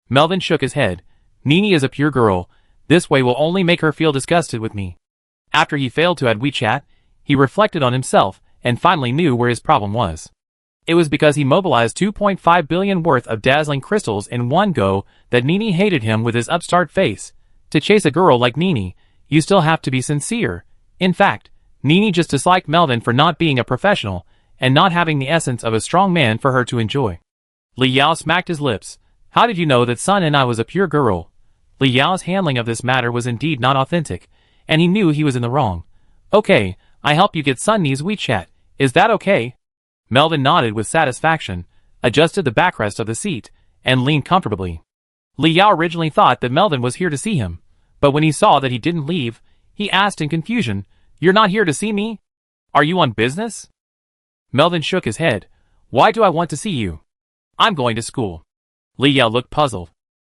Melvin shook his head. Nini is a pure girl. This way will only make her feel disgusted with me. After he failed to add WeChat, he reflected on himself and finally knew where his problem was. It was because he mobilized 2.5 billion worth of dazzling crystals in one go that Nini hated him with his upstart face. To chase a girl like Nini, you still have to be sincere. In fact, Nini just disliked Melvin for not being a professional and not having the essence of a strong man for her to enjoy. Li Yao smacked his lips. How did you know that Sun and I was a pure girl? Li Yao's handling of this matter was indeed not authentic, and he knew he was in the wrong. Okay, I help you get Sunny's WeChat. Is that okay? Melvin nodded with satisfaction, adjusted the backrest of the seat, and leaned comfortably. Li Yao originally thought that Melvin was here to see him, but when he saw that he didn't leave, he asked in confusion, You're not here to see me? Are you on business? Melvin shook his head. Why do I want to see you? I'm going to school. Li Yao looked puzzled.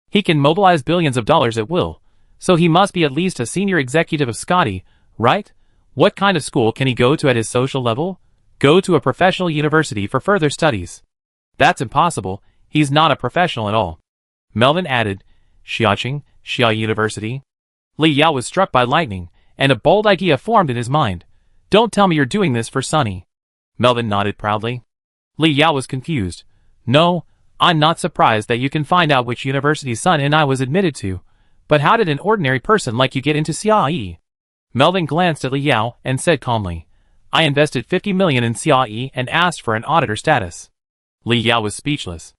He can mobilize billions of dollars at will, so he must be at least a senior executive of Scotty, right? What kind of school can he go to at his social level? Go to a professional university for further studies. That's impossible, he's not a professional at all. Melvin added, Xiaoqing, Xia University. Li Yao was struck by lightning, and a bold idea formed in his mind. Don't tell me you're doing this for Sunny. Melvin nodded proudly. Li Yao was confused. No, I'm not surprised that you can find out which university Sun and I was admitted to, but how did an ordinary person like you get into CIE? Melvin glanced at Li Yao and said calmly, I invested 50 million in CIE and asked for an auditor status. Li Yao was speechless.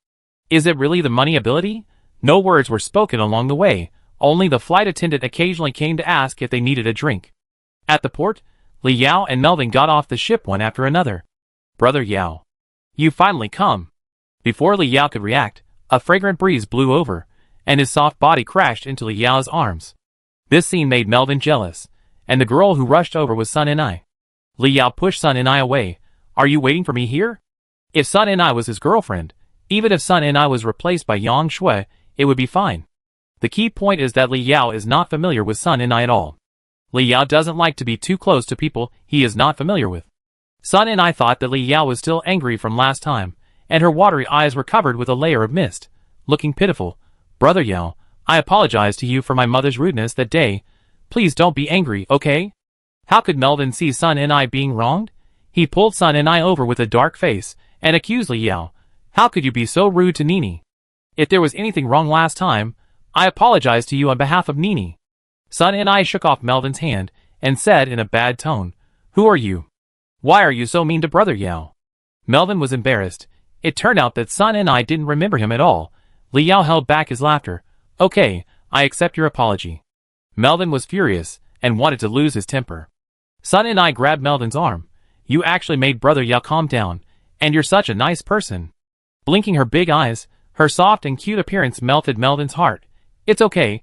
Is it really the money ability? No words were spoken along the way, only the flight attendant occasionally came to ask if they needed a drink. At the port, Li Yao and Melvin got off the ship one after another. Brother Yao. You finally come. Before Li Yao could react, a fragrant breeze blew over, and his soft body crashed into Li Yao's arms. This scene made Melvin jealous, and the girl who rushed over was Sun and I. Li Yao pushed Sun and I away. Are you waiting for me here? If Sun and I was his girlfriend, even if Sun and I was replaced by Yang Shui, it would be fine. The key point is that Li Yao is not familiar with Sun and I at all. Li Yao doesn't like to be too close to people he is not familiar with. Sun and I thought that Li Yao was still angry from last time, and her watery eyes were covered with a layer of mist, looking pitiful. Brother Yao, I apologize to you for my mother's rudeness that day. Please don't be angry, okay? How could Melvin see Sun and I being wronged? He pulled Sun and I over with a dark face, and accused Li Yao. How could you be so rude to Nini? If there was anything wrong last time, I apologize to you on behalf of Nini. Sun and I shook off Melvin's hand, and said in a bad tone, Who are you? Why are you so mean to Brother Yao? Melvin was embarrassed. It turned out that Sun and I didn't remember him at all. Li Yao held back his laughter. Okay, I accept your apology. Melvin was furious, and wanted to lose his temper. Sun and I grabbed Melvin's arm. You actually made Brother Yao calm down, and you're such a nice person. Blinking her big eyes, her soft and cute appearance melted Melvin's heart. It's okay,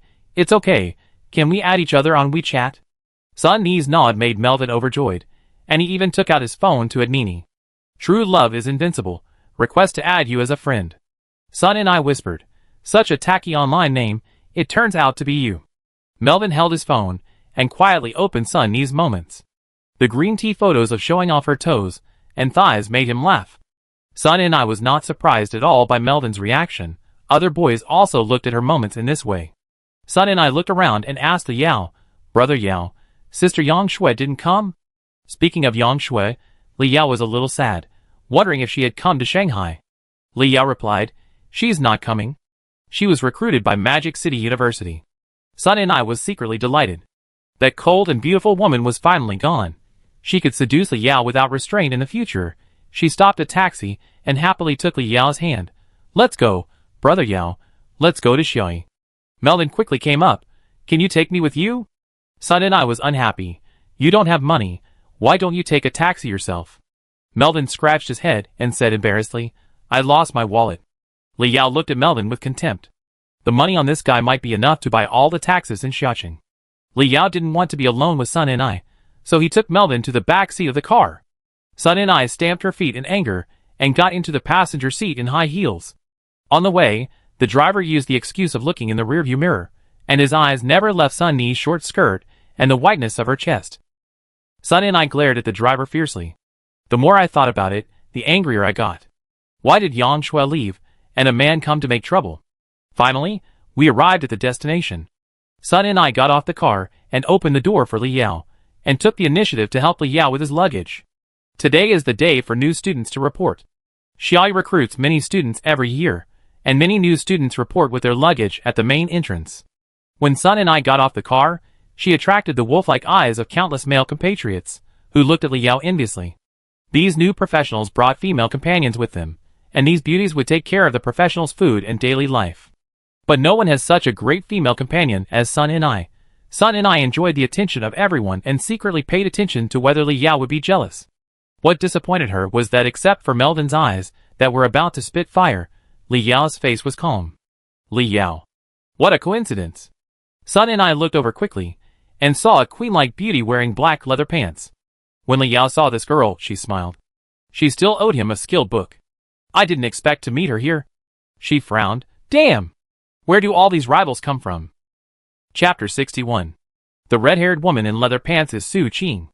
can we add each other on WeChat? Sun Ni's nod made Melvin overjoyed, and he even took out his phone to add Nini. True love is invincible. Request to add you as a friend. Sun and I whispered. Such a tacky online name, it turns out to be you. Melvin held his phone, and quietly opened Sun Ni's moments. The green tea photos of showing off her toes and thighs made him laugh. Sun and I was not surprised at all by Melvin's reaction. Other boys also looked at her moments in this way. Sun and I looked around and asked Li Yao, Brother Yao, Sister Yang Shui didn't come? Speaking of Yang Shui, Li Yao was a little sad, wondering if she had come to Shanghai. Li Yao replied, She's not coming. She was recruited by Magic City University. Sun and I was secretly delighted. That cold and beautiful woman was finally gone. She could seduce Li Yao without restraint in the future. She stopped a taxi and happily took Li Yao's hand. Let's go, Brother Yao. Let's go to Xiaoyi. Melvin quickly came up. Can you take me with you? Sun and I was unhappy. You don't have money. Why don't you take a taxi yourself? Melvin scratched his head and said embarrassedly, I lost my wallet. Li Yao looked at Melvin with contempt. The money on this guy might be enough to buy all the taxes in Xiaoqing. Li Yao didn't want to be alone with Sun and I, so he took Melvin to the back seat of the car. Sun and I stamped her feet in anger and got into the passenger seat in high heels. On the way, the driver used the excuse of looking in the rearview mirror, and his eyes never left Sun Ni's short skirt and the whiteness of her chest. Sun and I glared at the driver fiercely. The more I thought about it, the angrier I got. Why did Yang Shui leave, and a man come to make trouble? Finally, we arrived at the destination. Sun and I got off the car and opened the door for Li Yao, and took the initiative to help Li Yao with his luggage. Today is the day for new students to report. Xiaoyi recruits many students every year, and many new students report with their luggage at the main entrance. When Sun and I got off the car, she attracted the wolf-like eyes of countless male compatriots, who looked at Li Yao enviously. These new professionals brought female companions with them, and these beauties would take care of the professionals' food and daily life. But no one has such a great female companion as Sun and I. Sun and I enjoyed the attention of everyone and secretly paid attention to whether Li Yao would be jealous. What disappointed her was that except for Melvin's eyes that were about to spit fire, Li Yao's face was calm. Li Yao. What a coincidence. Sun and I looked over quickly, and saw a queen-like beauty wearing black leather pants. When Li Yao saw this girl, she smiled. She still owed him a skill book. I didn't expect to meet her here. She frowned. Damn! Where do all these rivals come from? Chapter 61. The red-haired woman in leather pants is Su Qing.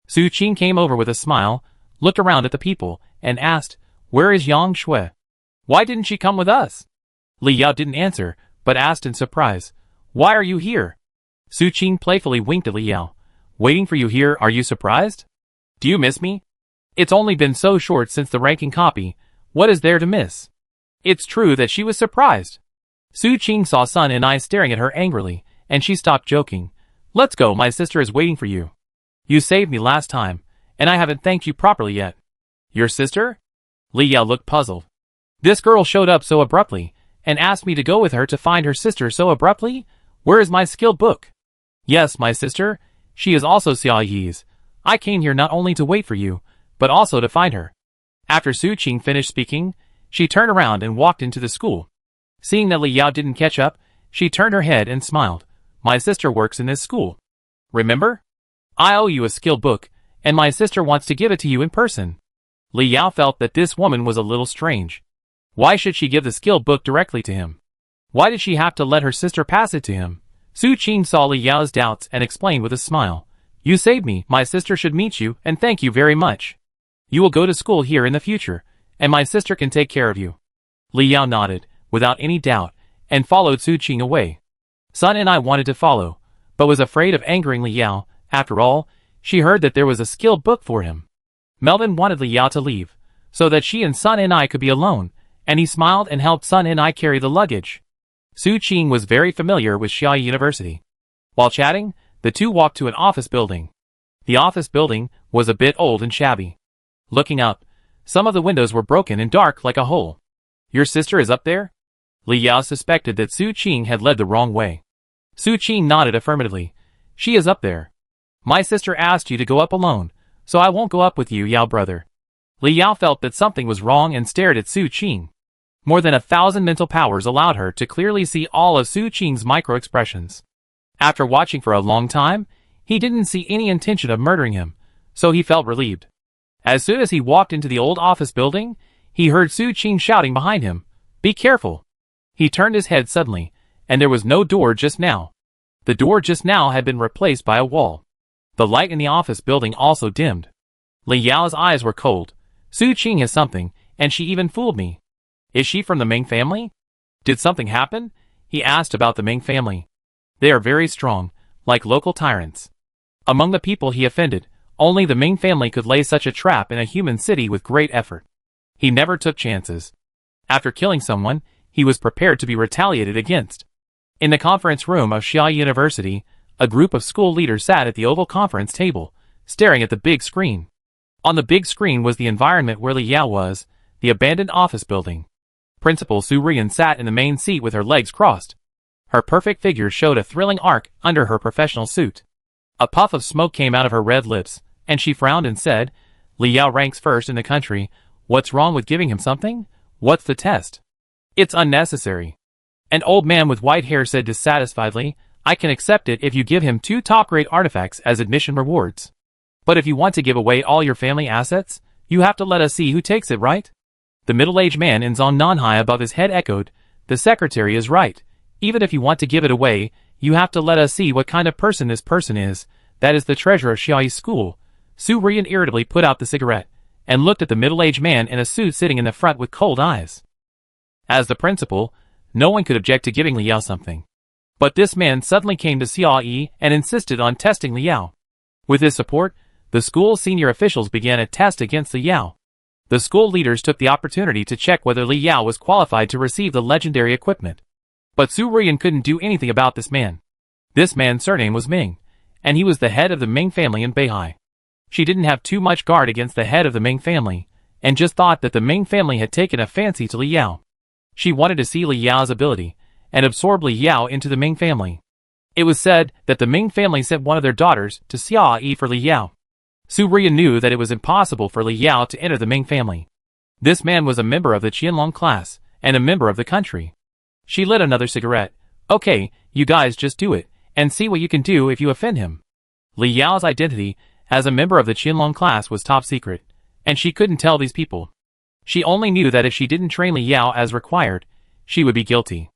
Su Qing came over with a smile, looked around at the people, and asked, "Where is Yang Shui? Why didn't she come with us?" Li Yao didn't answer, but asked in surprise, "Why are you here?" Su Qing playfully winked at Li Yao. "Waiting for you here, are you surprised? Do you miss me? It's only been so short since the ranking copy, what is there to miss?" It's true that she was surprised. Su Qing saw Sun and I staring at her angrily, and she stopped joking. "Let's go, my sister is waiting for you. You saved me last time, and I haven't thanked you properly yet." "Your sister?" Li Yao looked puzzled. "This girl showed up so abruptly, and asked me to go with her to find her sister so abruptly? Where is my skill book?" "Yes, my sister. She is also Xia Yi's. I came here not only to wait for you, but also to find her." After Su Qing finished speaking, she turned around and walked into the school. Seeing that Li Yao didn't catch up, she turned her head and smiled. "My sister works in this school. Remember? I owe you a skill book, and my sister wants to give it to you in person." Li Yao felt that this woman was a little strange. Why should she give the skill book directly to him? Why did she have to let her sister pass it to him? Su Qing saw Li Yao's doubts and explained with a smile. "You saved me, my sister should meet you, and thank you very much. You will go to school here in the future, and my sister can take care of you." Li Yao nodded, without any doubt, and followed Su Qing away. Sun and I wanted to follow, but was afraid of angering Li Yao. After all, she heard that there was a skill book for him. Melvin wanted Li Yao to leave, so that she and Sun and I could be alone, and he smiled and helped Sun and I carry the luggage. Su Qing was very familiar with Xiaoyi University. While chatting, the two walked to an office building. The office building was a bit old and shabby. Looking up, some of the windows were broken and dark like a hole. "Your sister is up there?" Li Yao suspected that Su Qing had led the wrong way. Su Qing nodded affirmatively. "She is up there. My sister asked you to go up alone, so I won't go up with you, Yao brother." Li Yao felt that something was wrong and stared at Su Qing. More than 1,000 mental powers allowed her to clearly see all of Su Qing's micro-expressions. After watching for a long time, he didn't see any intention of murdering him, so he felt relieved. As soon as he walked into the old office building, he heard Su Qing shouting behind him, "Be careful!" He turned his head suddenly, and there was no door just now. The door just now had been replaced by a wall. The light in the office building also dimmed. Li Yao's eyes were cold. "Su Qing has something, and she even fooled me. Is she from the Ming family? Did something happen?" He asked about the Ming family. "They are very strong, like local tyrants. Among the people he offended, only the Ming family could lay such a trap in a human city with great effort. He never took chances. After killing someone, he was prepared to be retaliated against." In the conference room of Xiaoyi University, a group of school leaders sat at the oval conference table, staring at the big screen. On the big screen was the environment where Li Yao was, the abandoned office building. Principal Su Rian sat in the main seat with her legs crossed. Her perfect figure showed a thrilling arc under her professional suit. A puff of smoke came out of her red lips, and she frowned and said, "Li Yao ranks first in the country. What's wrong with giving him something? What's the test?" "It's unnecessary." An old man with white hair said dissatisfiedly, "I can accept it if you give him 2 top-grade artifacts as admission rewards. But if you want to give away all your family assets, you have to let us see who takes it, right?" The middle-aged man in Zong Nanhai above his head echoed, "The secretary is right. Even if you want to give it away, you have to let us see what kind of person this person is. That is the treasurer of Xiaoyi's school. Su Rian irritably put out the cigarette and looked at the middle-aged man in a suit sitting in the front with cold eyes. As the principal, no one could object to giving Li Yao something. But this man suddenly came to Xiaoyi and insisted on testing Li Yao. With his support, the school's senior officials began a test against Li Yao. The school leaders took the opportunity to check whether Li Yao was qualified to receive the legendary equipment. But Su Rian couldn't do anything about this man. This man's surname was Ming, and he was the head of the Ming family in Beihai. She didn't have too much guard against the head of the Ming family, and just thought that the Ming family had taken a fancy to Li Yao. She wanted to see Li Yao's ability, and absorb Li Yao into the Ming family. It was said that the Ming family sent one of their daughters to Xiaoyi for Li Yao. Su Rian knew that it was impossible for Li Yao to enter the Ming family. This man was a member of the Qianlong class, and a member of the country. She lit another cigarette. Okay, you guys just do it, and see what you can do if you offend him. Li Yao's identity, as a member of the Qianlong class, was top secret, and she couldn't tell these people. She only knew that if she didn't train Li Yao as required, she would be guilty.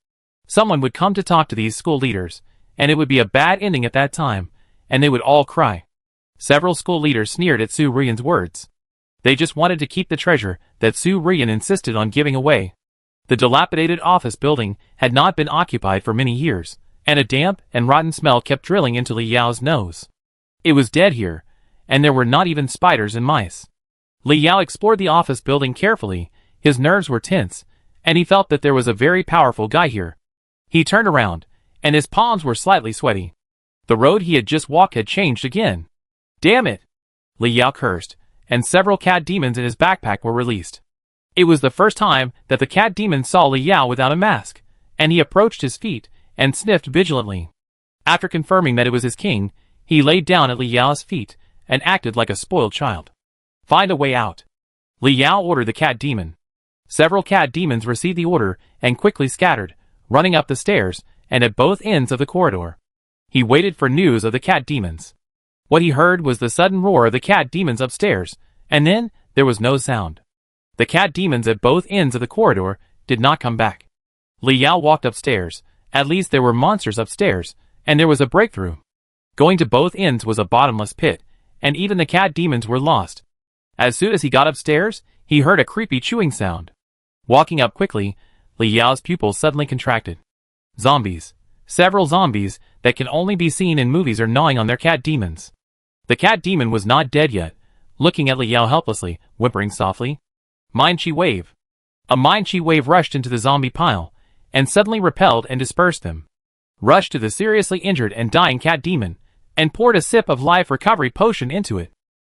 Someone would come to talk to these school leaders, and it would be a bad ending at that time, and they would all cry. Several school leaders sneered at Su Rian's words. They just wanted to keep the treasure that Su Rian insisted on giving away. The dilapidated office building had not been occupied for many years, and a damp and rotten smell kept drilling into Li Yao's nose. It was dead here, and there were not even spiders and mice. Li Yao explored the office building carefully. His nerves were tense, and he felt that there was a very powerful guy here. He turned around, and his palms were slightly sweaty. The road he had just walked had changed again. Damn it! Li Yao cursed, and several cat demons in his backpack were released. It was the first time that the cat demon saw Li Yao without a mask, and he approached his feet and sniffed vigilantly. After confirming that it was his king, he laid down at Li Yao's feet and acted like a spoiled child. Find a way out. Li Yao ordered the cat demon. Several cat demons received the order and quickly scattered, running up the stairs and at both ends of the corridor. He waited for news of the cat demons. What he heard was the sudden roar of the cat demons upstairs, and then there was no sound. The cat demons at both ends of the corridor did not come back. Li Yao walked upstairs. At least there were monsters upstairs, and there was a breakthrough. Going to both ends was a bottomless pit, and even the cat demons were lost. As soon as he got upstairs, he heard a creepy chewing sound. Walking up quickly, Li Yao's pupils suddenly contracted. Zombies. Several zombies that can only be seen in movies are gnawing on their cat demons. The cat demon was not dead yet, looking at Li Yao helplessly, whimpering softly. Mind Chi Wave. A Mind Chi Wave rushed into the zombie pile, and suddenly repelled and dispersed them. Rushed to the seriously injured and dying cat demon, and poured a sip of life recovery potion into it.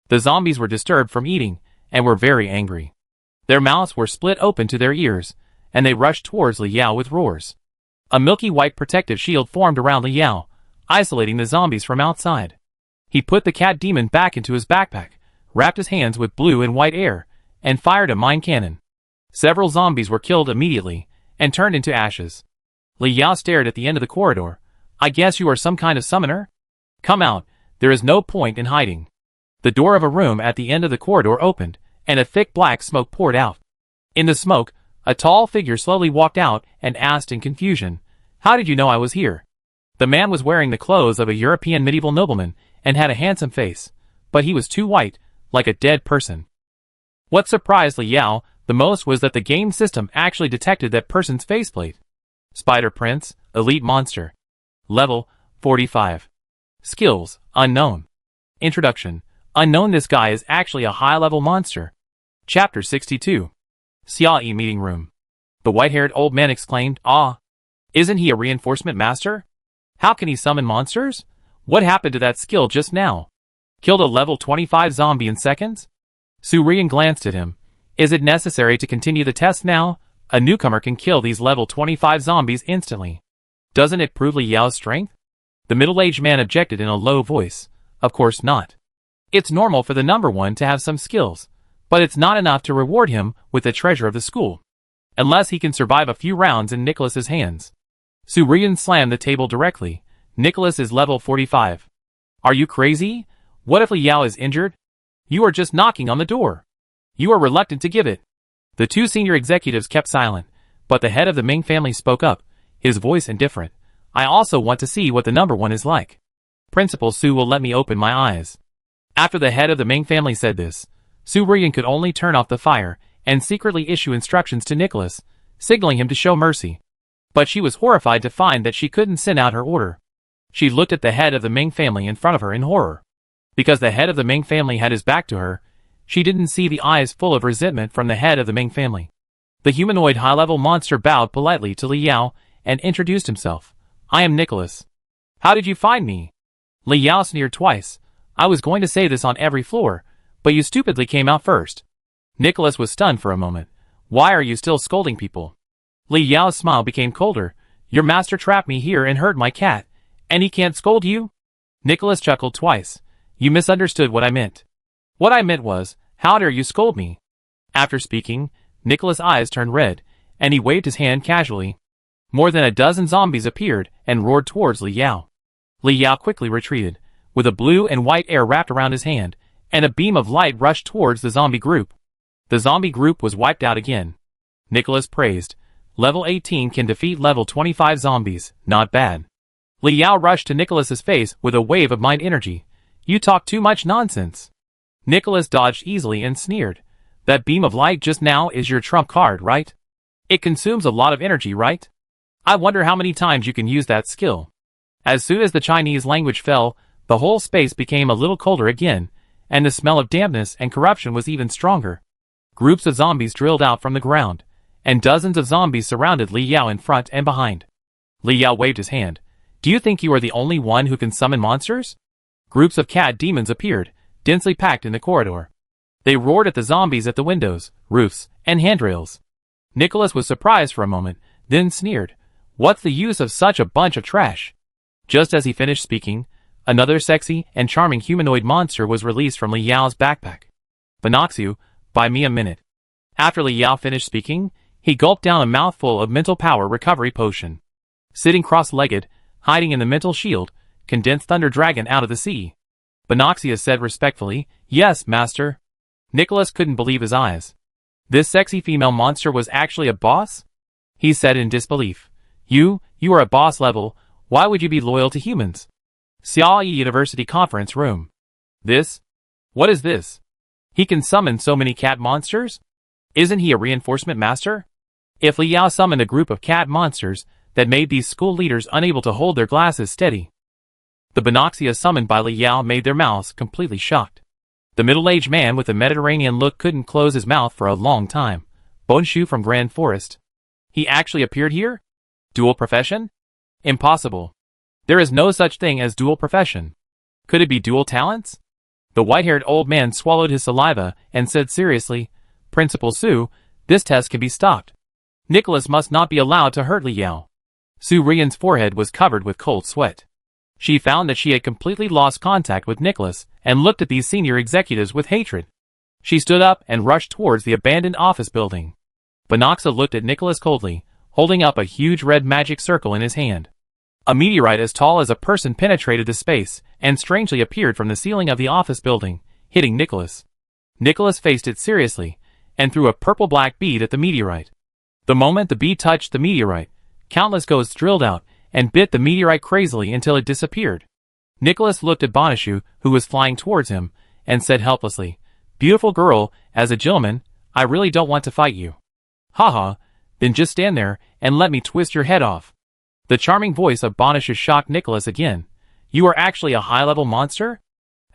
The zombies were disturbed from eating, and were very angry. Their mouths were split open to their ears, and they rushed towards Li Yao with roars. A milky white protective shield formed around Li Yao, isolating the zombies from outside. He put the cat demon back into his backpack, wrapped his hands with blue and white air, and fired a mine cannon. Several zombies were killed immediately, and turned into ashes. Li Yao stared at the end of the corridor. I guess you are some kind of summoner? Come out, there is no point in hiding. The door of a room at the end of the corridor opened, and a thick black smoke poured out. In the smoke, a tall figure slowly walked out and asked in confusion, How did you know I was here? The man was wearing the clothes of a European medieval nobleman, and had a handsome face, but he was too white, like a dead person. What surprised Li Yao the most was that the game system actually detected that person's faceplate. Spider Prince, Elite Monster. Level, 45. Skills, Unknown. Introduction, Unknown. This guy is actually a high-level monster. Chapter 62. Xiaoyi Meeting Room. The white-haired old man exclaimed, Ah! Isn't he a reinforcement master? How can he summon monsters? What happened to that skill just now? Killed a level 25 zombie in seconds? Su Rian glanced at him. Is it necessary to continue the test now? A newcomer can kill these level 25 zombies instantly. Doesn't it prove Li Yao's strength? The middle-aged man objected in a low voice. Of course not. It's normal for the number one to have some skills, but it's not enough to reward him with the treasure of the school. Unless he can survive a few rounds in Nicholas's hands. Su Rian slammed the table directly. Nicholas is level 45. Are you crazy? What if Li Yao is injured? You are just knocking on the door. You are reluctant to give it. The two senior executives kept silent, but the head of the Ming family spoke up, his voice indifferent. I also want to see what the number one is like. Principal Su will let me open my eyes. After the head of the Ming family said this, Su Ruiyan could only turn off the fire and secretly issue instructions to Nicholas, signaling him to show mercy. But she was horrified to find that she couldn't send out her order. She looked at the head of the Ming family in front of her in horror. Because the head of the Ming family had his back to her, she didn't see the eyes full of resentment from the head of the Ming family. The humanoid high-level monster bowed politely to Li Yao and introduced himself. I am Nicholas. How did you find me? Li Yao sneered twice. I was going to say this on every floor, but you stupidly came out first. Nicholas was stunned for a moment. Why are you still scolding people? Li Yao's smile became colder. Your master trapped me here and hurt my cat, and he can't scold you? Nicholas chuckled twice. You misunderstood what I meant. What I meant was, how dare you scold me? After speaking, Nicholas' eyes turned red, and he waved his hand casually. More than a dozen zombies appeared and roared towards Li Yao. Li Yao quickly retreated, with a blue and white air wrapped around his hand, and a beam of light rushed towards the zombie group. The zombie group was wiped out again. Nicholas praised. Level 18 can defeat level 25 zombies, not bad. Li Yao rushed to Nicholas's face with a wave of mind energy. You talk too much nonsense. Nicholas dodged easily and sneered. That beam of light just now is your trump card, right? It consumes a lot of energy, right? I wonder how many times you can use that skill. As soon as the Chinese language fell, the whole space became a little colder again, and the smell of dampness and corruption was even stronger. Groups of zombies drilled out from the ground, and dozens of zombies surrounded Li Yao in front and behind. Li Yao waved his hand. Do you think you are the only one who can summon monsters? Groups of cat demons appeared, densely packed in the corridor. They roared at the zombies at the windows, roofs, and handrails. Nicholas was surprised for a moment, then sneered. What's the use of such a bunch of trash? Just as he finished speaking, another sexy and charming humanoid monster was released from Li Yao's backpack. Binoxu, buy me a minute. After Li Yao finished speaking, he gulped down a mouthful of mental power recovery potion. Sitting cross-legged, hiding in the mental shield, condensed Thunder Dragon out of the sea. Binoxia said respectfully, Yes, master. Nicholas couldn't believe his eyes. This sexy female monster was actually a boss? He said in disbelief. You are a boss level, why would you be loyal to humans? Xiaoyi University Conference Room. What is this? He can summon so many cat monsters? Isn't he a reinforcement master? If Li Yao summoned a group of cat monsters, that made these school leaders unable to hold their glasses steady. The Binoxia summoned by Li Yao made their mouths completely shocked. The middle-aged man with the Mediterranean look couldn't close his mouth for a long time. Bonshu from Grand Forest. He actually appeared here? Dual profession? Impossible. There is no such thing as dual profession. Could it be dual talents? The white-haired old man swallowed his saliva and said seriously, Principal Su, this test can be stopped. Nicholas must not be allowed to hurt Li Yao. Su Ruiyan's forehead was covered with cold sweat. She found that she had completely lost contact with Nicholas and looked at these senior executives with hatred. She stood up and rushed towards the abandoned office building. Binoxa looked at Nicholas coldly, holding up a huge red magic circle in his hand. A meteorite as tall as a person penetrated the space and strangely appeared from the ceiling of the office building, hitting Nicholas. Nicholas faced it seriously and threw a purple-black bead at the meteorite. The moment the bead touched the meteorite, countless ghosts drilled out and bit the meteorite crazily until it disappeared. Nicholas looked at Bonichu, who was flying towards him, and said helplessly, Beautiful girl, as a gentleman, I really don't want to fight you. Haha, then just stand there and let me twist your head off. The charming voice of Bonichu shocked Nicholas again. You are actually a high-level monster?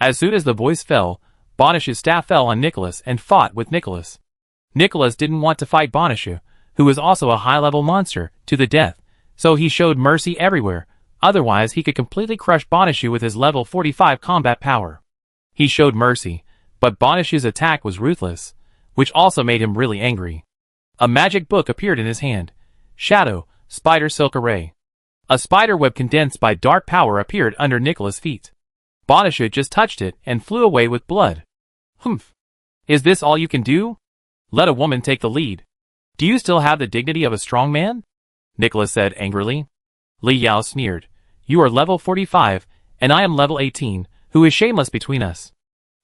As soon as the voice fell, Bonichu's staff fell on Nicholas and fought with Nicholas. Nicholas didn't want to fight Bonichu, who was also a high-level monster, to the death, so he showed mercy everywhere, otherwise he could completely crush Bonichu with his level 45 combat power. He showed mercy, but Bonichu's attack was ruthless, which also made him really angry. A magic book appeared in his hand. Shadow, Spider Silk Array. A spider web condensed by dark power appeared under Nicholas' feet. Bonichu just touched it and flew away with blood. Humph. Is this all you can do? Let a woman take the lead. Do you still have the dignity of a strong man? Nicholas said angrily. Li Yao sneered. You are level 45, and I am level 18, who is shameless between us?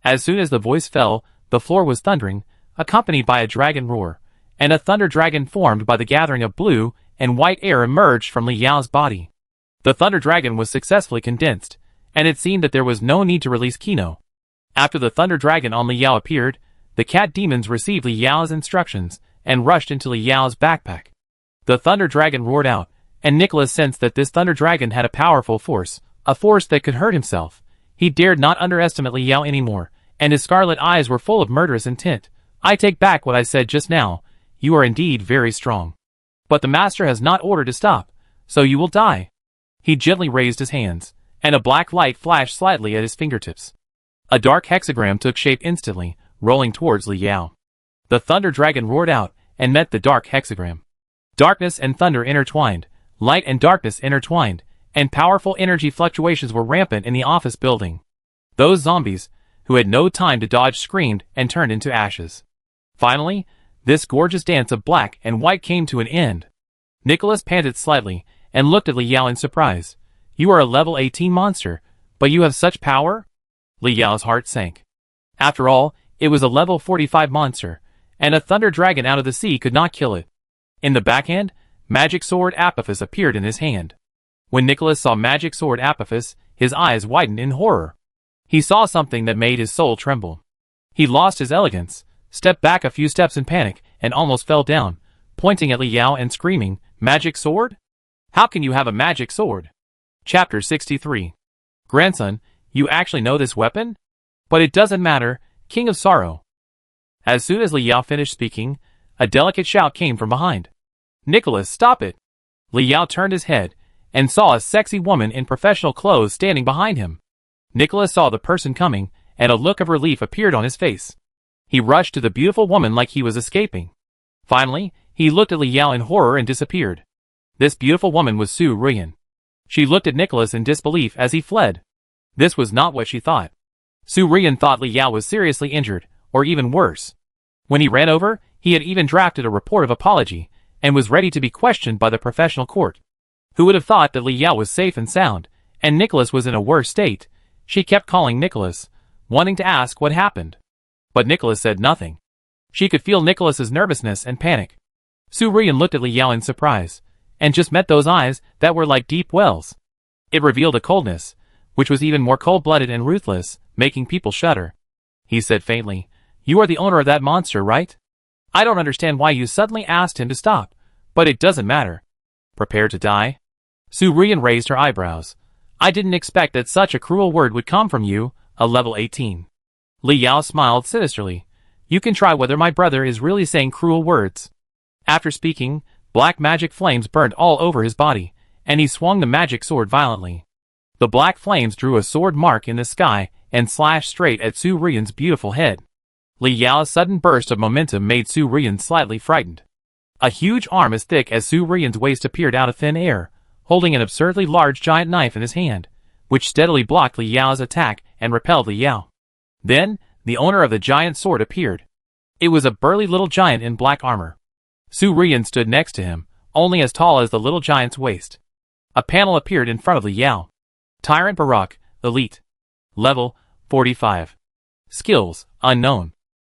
As soon as the voice fell, the floor was thundering, accompanied by a dragon roar, and a thunder dragon formed by the gathering of blue and white air emerged from Li Yao's body. The Thunder Dragon was successfully condensed, and it seemed that there was no need to release Kino. After the Thunder Dragon on Li Yao appeared, the cat demons received Li Yao's instructions and rushed into Li Yao's backpack. The Thunder Dragon roared out, and Nicholas sensed that this Thunder Dragon had a powerful force, a force that could hurt himself. He dared not underestimate Li Yao anymore, and his scarlet eyes were full of murderous intent. I take back what I said just now. You are indeed very strong. But the master has not ordered to stop, so you will die. He gently raised his hands, and a black light flashed slightly at his fingertips. A dark hexagram took shape instantly, rolling towards Li Yao. The Thunder Dragon roared out, and met the dark hexagram. Darkness and thunder intertwined, light and darkness intertwined, and powerful energy fluctuations were rampant in the office building. Those zombies, who had no time to dodge, screamed and turned into ashes. Finally, this gorgeous dance of black and white came to an end. Nicholas panted slightly, and looked at Li Yao in surprise. You are a level 18 monster, but you have such power? Li Yao's heart sank. After all, it was a level 45 monster, and a Thunder Dragon out of the sea could not kill it. In the backhand, Magic Sword Apophis appeared in his hand. When Nicholas saw Magic Sword Apophis, his eyes widened in horror. He saw something that made his soul tremble. He lost his elegance, stepped back a few steps in panic, and almost fell down, pointing at Li Yao and screaming, Magic Sword? How can you have a magic sword? Chapter 63. Grandson, you actually know this weapon? But it doesn't matter, King of Sorrow. As soon as Li Yao finished speaking, a delicate shout came from behind. Nicholas, stop it! Li Yao turned his head, and saw a sexy woman in professional clothes standing behind him. Nicholas saw the person coming, and a look of relief appeared on his face. He rushed to the beautiful woman like he was escaping. Finally, he looked at Li Yao in horror and disappeared. This beautiful woman was Su Ruyan. She looked at Nicholas in disbelief as he fled. This was not what she thought. Su Ruyan thought Li Yao was seriously injured, or even worse. When he ran over, he had even drafted a report of apology, and was ready to be questioned by the professional court. Who would have thought that Li Yao was safe and sound, and Nicholas was in a worse state? She kept calling Nicholas, wanting to ask what happened. But Nicholas said nothing. She could feel Nicholas's nervousness and panic. Su Ruyan looked at Li Yao in surprise, and just met those eyes that were like deep wells. It revealed a coldness, which was even more cold-blooded and ruthless, making people shudder. He said faintly, You are the owner of that monster, right? I don't understand why you suddenly asked him to stop, but it doesn't matter. Prepare to die? Su Ruyan raised her eyebrows. I didn't expect that such a cruel word would come from you, a level 18. Li Yao smiled sinisterly. You can try whether my brother is really saying cruel words. After speaking, black magic flames burned all over his body, and he swung the magic sword violently. The black flames drew a sword mark in the sky and slashed straight at Su Ruyan's beautiful head. Li Yao's sudden burst of momentum made Su Ruyan slightly frightened. A huge arm as thick as Su Ruyan's waist appeared out of thin air, holding an absurdly large giant knife in his hand, which steadily blocked Li Yao's attack and repelled Li Yao. Then, the owner of the giant sword appeared. It was a burly little giant in black armor. Su Ruyan stood next to him, only as tall as the little giant's waist. A panel appeared in front of Li Yao. Tyrant Barak, Elite. Level, 45. Skills, Unknown.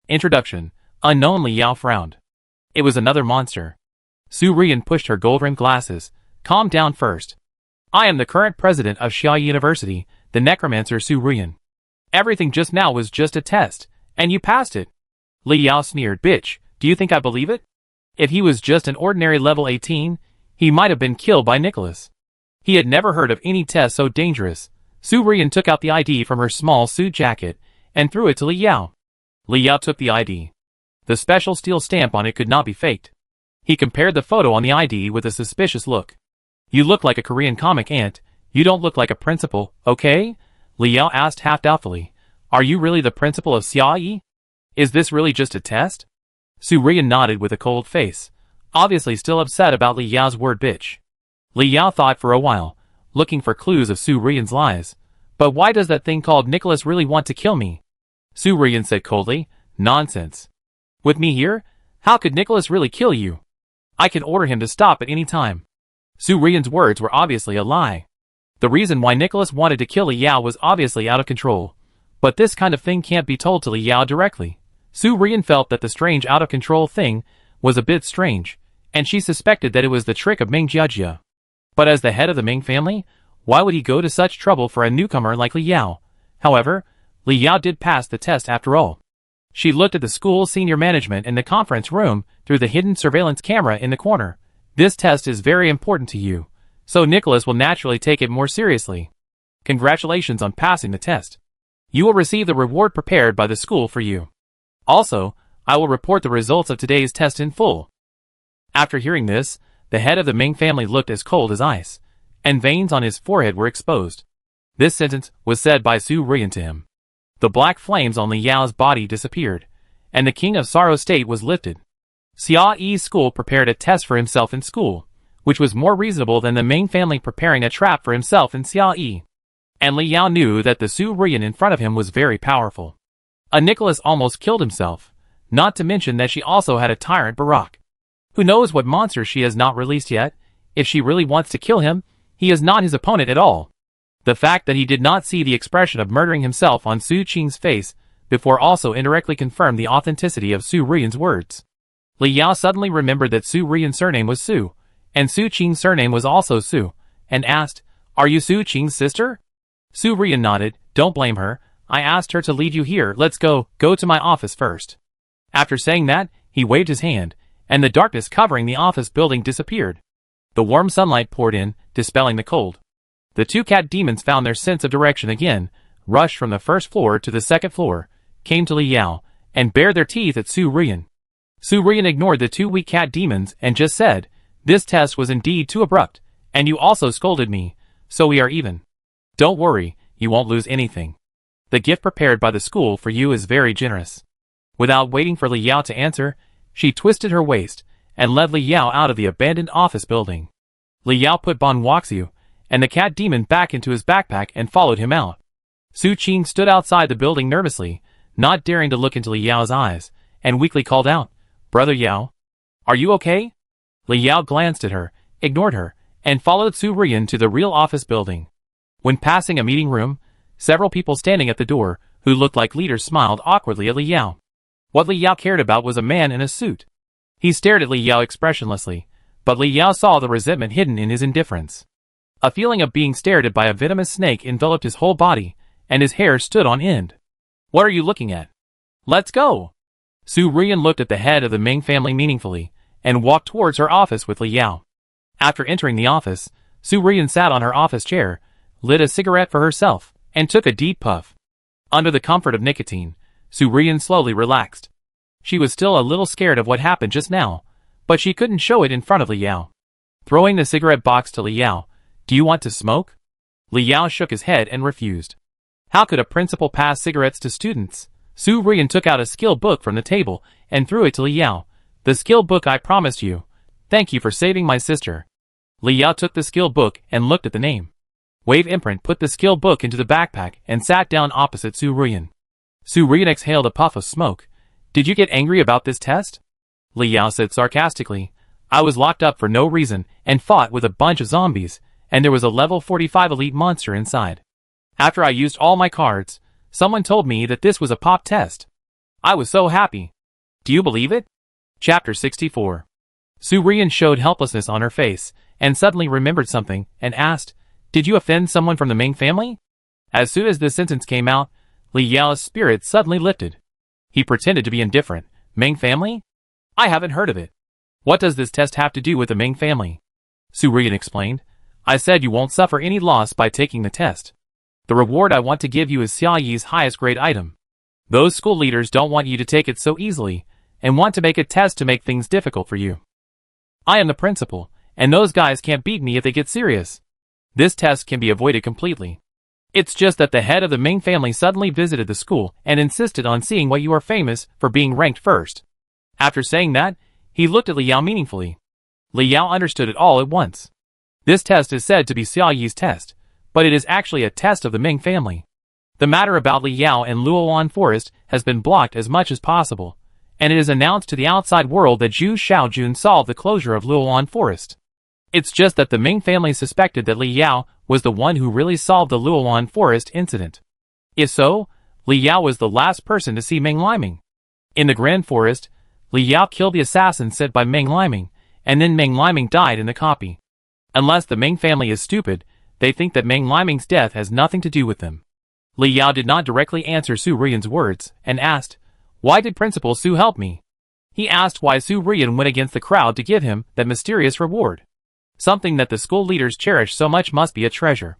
Introduction, Unknown. Li Yao frowned. It was another monster. Su Ruyan pushed her gold-rimmed glasses. Calm down first. I am the current president of Xia University, the necromancer Su Ruyan. Everything just now was just a test, and you passed it. Li Yao sneered. Bitch, do you think I believe it? If he was just an ordinary level 18, he might have been killed by Nicholas. He had never heard of any test so dangerous. Su Ruyan took out the ID from her small suit jacket and threw it to Li Yao. Li Yao took the ID. The special steel stamp on it could not be faked. He compared the photo on the ID with a suspicious look. You look like a Korean comic aunt. You don't look like a principal, okay? Li Yao asked half doubtfully. Are you really the principal of Xia? Is this really just a test? Su Ruyan nodded with a cold face, obviously still upset about Li Yao's word bitch. Li Yao thought for a while, looking for clues of Su Ruyan's lies. But why does that thing called Nicholas really want to kill me? Su Ruyan said coldly, Nonsense. With me here, how could Nicholas really kill you? I can order him to stop at any time. Su Ruyan's words were obviously a lie. The reason why Nicholas wanted to kill Li Yao was obviously out of control. But this kind of thing can't be told to Li Yao directly. Su Ruyan felt that the strange out-of-control thing was a bit strange, and she suspected that it was the trick of Meng Jiajia. But as the head of the Ming family, why would he go to such trouble for a newcomer like Li Yao? However, Li Yao did pass the test after all. She looked at the school's senior management in the conference room through the hidden surveillance camera in the corner. This test is very important to you, so Nicholas will naturally take it more seriously. Congratulations on passing the test. You will receive the reward prepared by the school for you. Also, I will report the results of today's test in full. After hearing this, the head of the Ming family looked as cold as ice, and veins on his forehead were exposed. This sentence was said by Su Ruiyan to him. The black flames on Li Yao's body disappeared, and the King of Sorrow state was lifted. Xia Yi's school prepared a test for himself in school, which was more reasonable than the Ming family preparing a trap for himself in Xia Yi. And Li Yao knew that the Su Ruiyan in front of him was very powerful. Nicholas almost killed himself, not to mention that she also had a tyrant Barak. Who knows what monster she has not released yet? If she really wants to kill him, he is not his opponent at all. The fact that he did not see the expression of murdering himself on Su Qing's face before also indirectly confirmed the authenticity of Su Ruiyan's words. Li Yao suddenly remembered that Su Ruiyan's surname was Su, and Su Qing's surname was also Su, and asked, "Are you Su Qing's sister?" Su Ruiyan nodded. "Don't blame her. I asked her to lead you here. Let's go to my office first." After saying that, he waved his hand, and the darkness covering the office building disappeared. The warm sunlight poured in, dispelling the cold. The two cat demons found their sense of direction again, rushed from the first floor to the second floor, came to Li Yao, and bared their teeth at Su Ruiyan. Su Ruiyan ignored the two weak cat demons and just said, "This test was indeed too abrupt, and you also scolded me, so we are even. Don't worry, you won't lose anything. The gift prepared by the school for you is very generous." Without waiting for Li Yao to answer, she twisted her waist and led Li Yao out of the abandoned office building. Li Yao put Bon Wuxiu and the cat demon back into his backpack and followed him out. Su Qing stood outside the building nervously, not daring to look into Li Yao's eyes, and weakly called out, "Brother Yao, are you okay?" Li Yao glanced at her, ignored her, and followed Su Ruiyan to the real office building. When passing a meeting room, several people standing at the door, who looked like leaders, smiled awkwardly at Li Yao. What Li Yao cared about was a man in a suit. He stared at Li Yao expressionlessly, but Li Yao saw the resentment hidden in his indifference. A feeling of being stared at by a venomous snake enveloped his whole body, and his hair stood on end. "What are you looking at? Let's go!" Su Ruiyan looked at the head of the Ming family meaningfully, and walked towards her office with Li Yao. After entering the office, Su Ruiyan sat on her office chair, lit a cigarette for herself, and took a deep puff. Under the comfort of nicotine, Su Ruiyan slowly relaxed. She was still a little scared of what happened just now, but she couldn't show it in front of Li Yao. Throwing the cigarette box to Li Yao, "Do you want to smoke?" Li Yao shook his head and refused. How could a principal pass cigarettes to students? Su Ruiyan took out a skill book from the table and threw it to Li Yao. "The skill book I promised you. Thank you for saving my sister." Li Yao took the skill book and looked at the name. Wave Imprint put the skill book into the backpack and sat down opposite Su Ruiyan. Su Ruiyan exhaled a puff of smoke. "Did you get angry about this test?" Li Yao said sarcastically. "I was locked up for no reason and fought with a bunch of zombies, and there was a level 45 elite monster inside. After I used all my cards, someone told me that this was a pop test. I was so happy. Do you believe it?" Chapter 64. Su Ruiyan showed helplessness on her face, and suddenly remembered something, and asked, "Did you offend someone from the Ming family?" As soon as this sentence came out, Li Yao's spirit suddenly lifted. He pretended to be indifferent. "Ming family? I haven't heard of it. What does this test have to do with the Ming family?" Su Ruiyan explained. "I said you won't suffer any loss by taking the test. The reward I want to give you is Xia Yi's highest grade item. Those school leaders don't want you to take it so easily, and want to make a test to make things difficult for you. I am the principal, and those guys can't beat me if they get serious. This test can be avoided completely. It's just that the head of the Ming family suddenly visited the school and insisted on seeing what you are famous for being ranked first." After saying that, he looked at Li Yao meaningfully. Li Yao understood it all at once. This test is said to be Xia Yi's test, but it is actually a test of the Ming family. The matter about Li Yao and Luolan Forest has been blocked as much as possible, and it is announced to the outside world that Zhu Xiaojun solved the closure of Luolan Forest. It's just that the Ming family suspected that Li Yao was the one who really solved the Luolan Forest incident. If so, Li Yao was the last person to see Meng Liming. In the Grand Forest, Li Yao killed the assassin sent by Meng Liming, and then Meng Liming died in the copy. Unless the Ming family is stupid, they think that Meng Liming's death has nothing to do with them. Li Yao did not directly answer Su Rian's words, and asked, "Why did Principal Su help me?" He asked why Su Rian went against the crowd to give him that mysterious reward. Something that the school leaders cherish so much must be a treasure.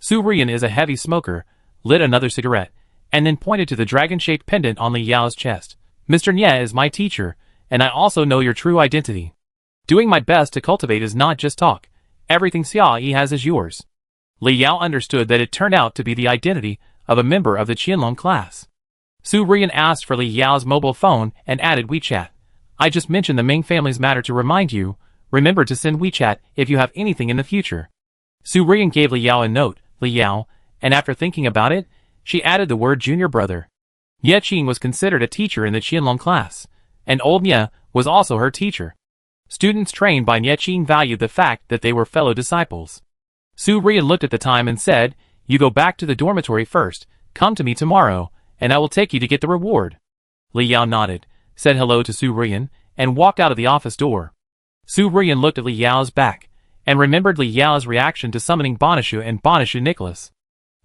Su Rian is a heavy smoker, lit another cigarette, and then pointed to the dragon-shaped pendant on Li Yao's chest. "Mr. Nye is my teacher, and I also know your true identity. Doing my best to cultivate is not just talk. Everything Xia Yi has is yours." Li Yao understood that it turned out to be the identity of a member of the Qianlong class. Su Rian asked for Li Yao's mobile phone and added WeChat. "I just mentioned the Ming family's matter to remind you. Remember to send WeChat if you have anything in the future." Su Rian gave Li Yao a note, Li Yao, and after thinking about it, she added the word junior brother. Ye Qing was considered a teacher in the Qianlong class, and old Nye was also her teacher. Students trained by Ye Qing valued the fact that they were fellow disciples. Su Rian looked at the time and said, "You go back to the dormitory first, come to me tomorrow, and I will take you to get the reward." Li Yao nodded, said hello to Su Rian, and walked out of the office door. Su Rian looked at Li Yao's back, and remembered Li Yao's reaction to summoning Bonishu and Bonishu Nicholas.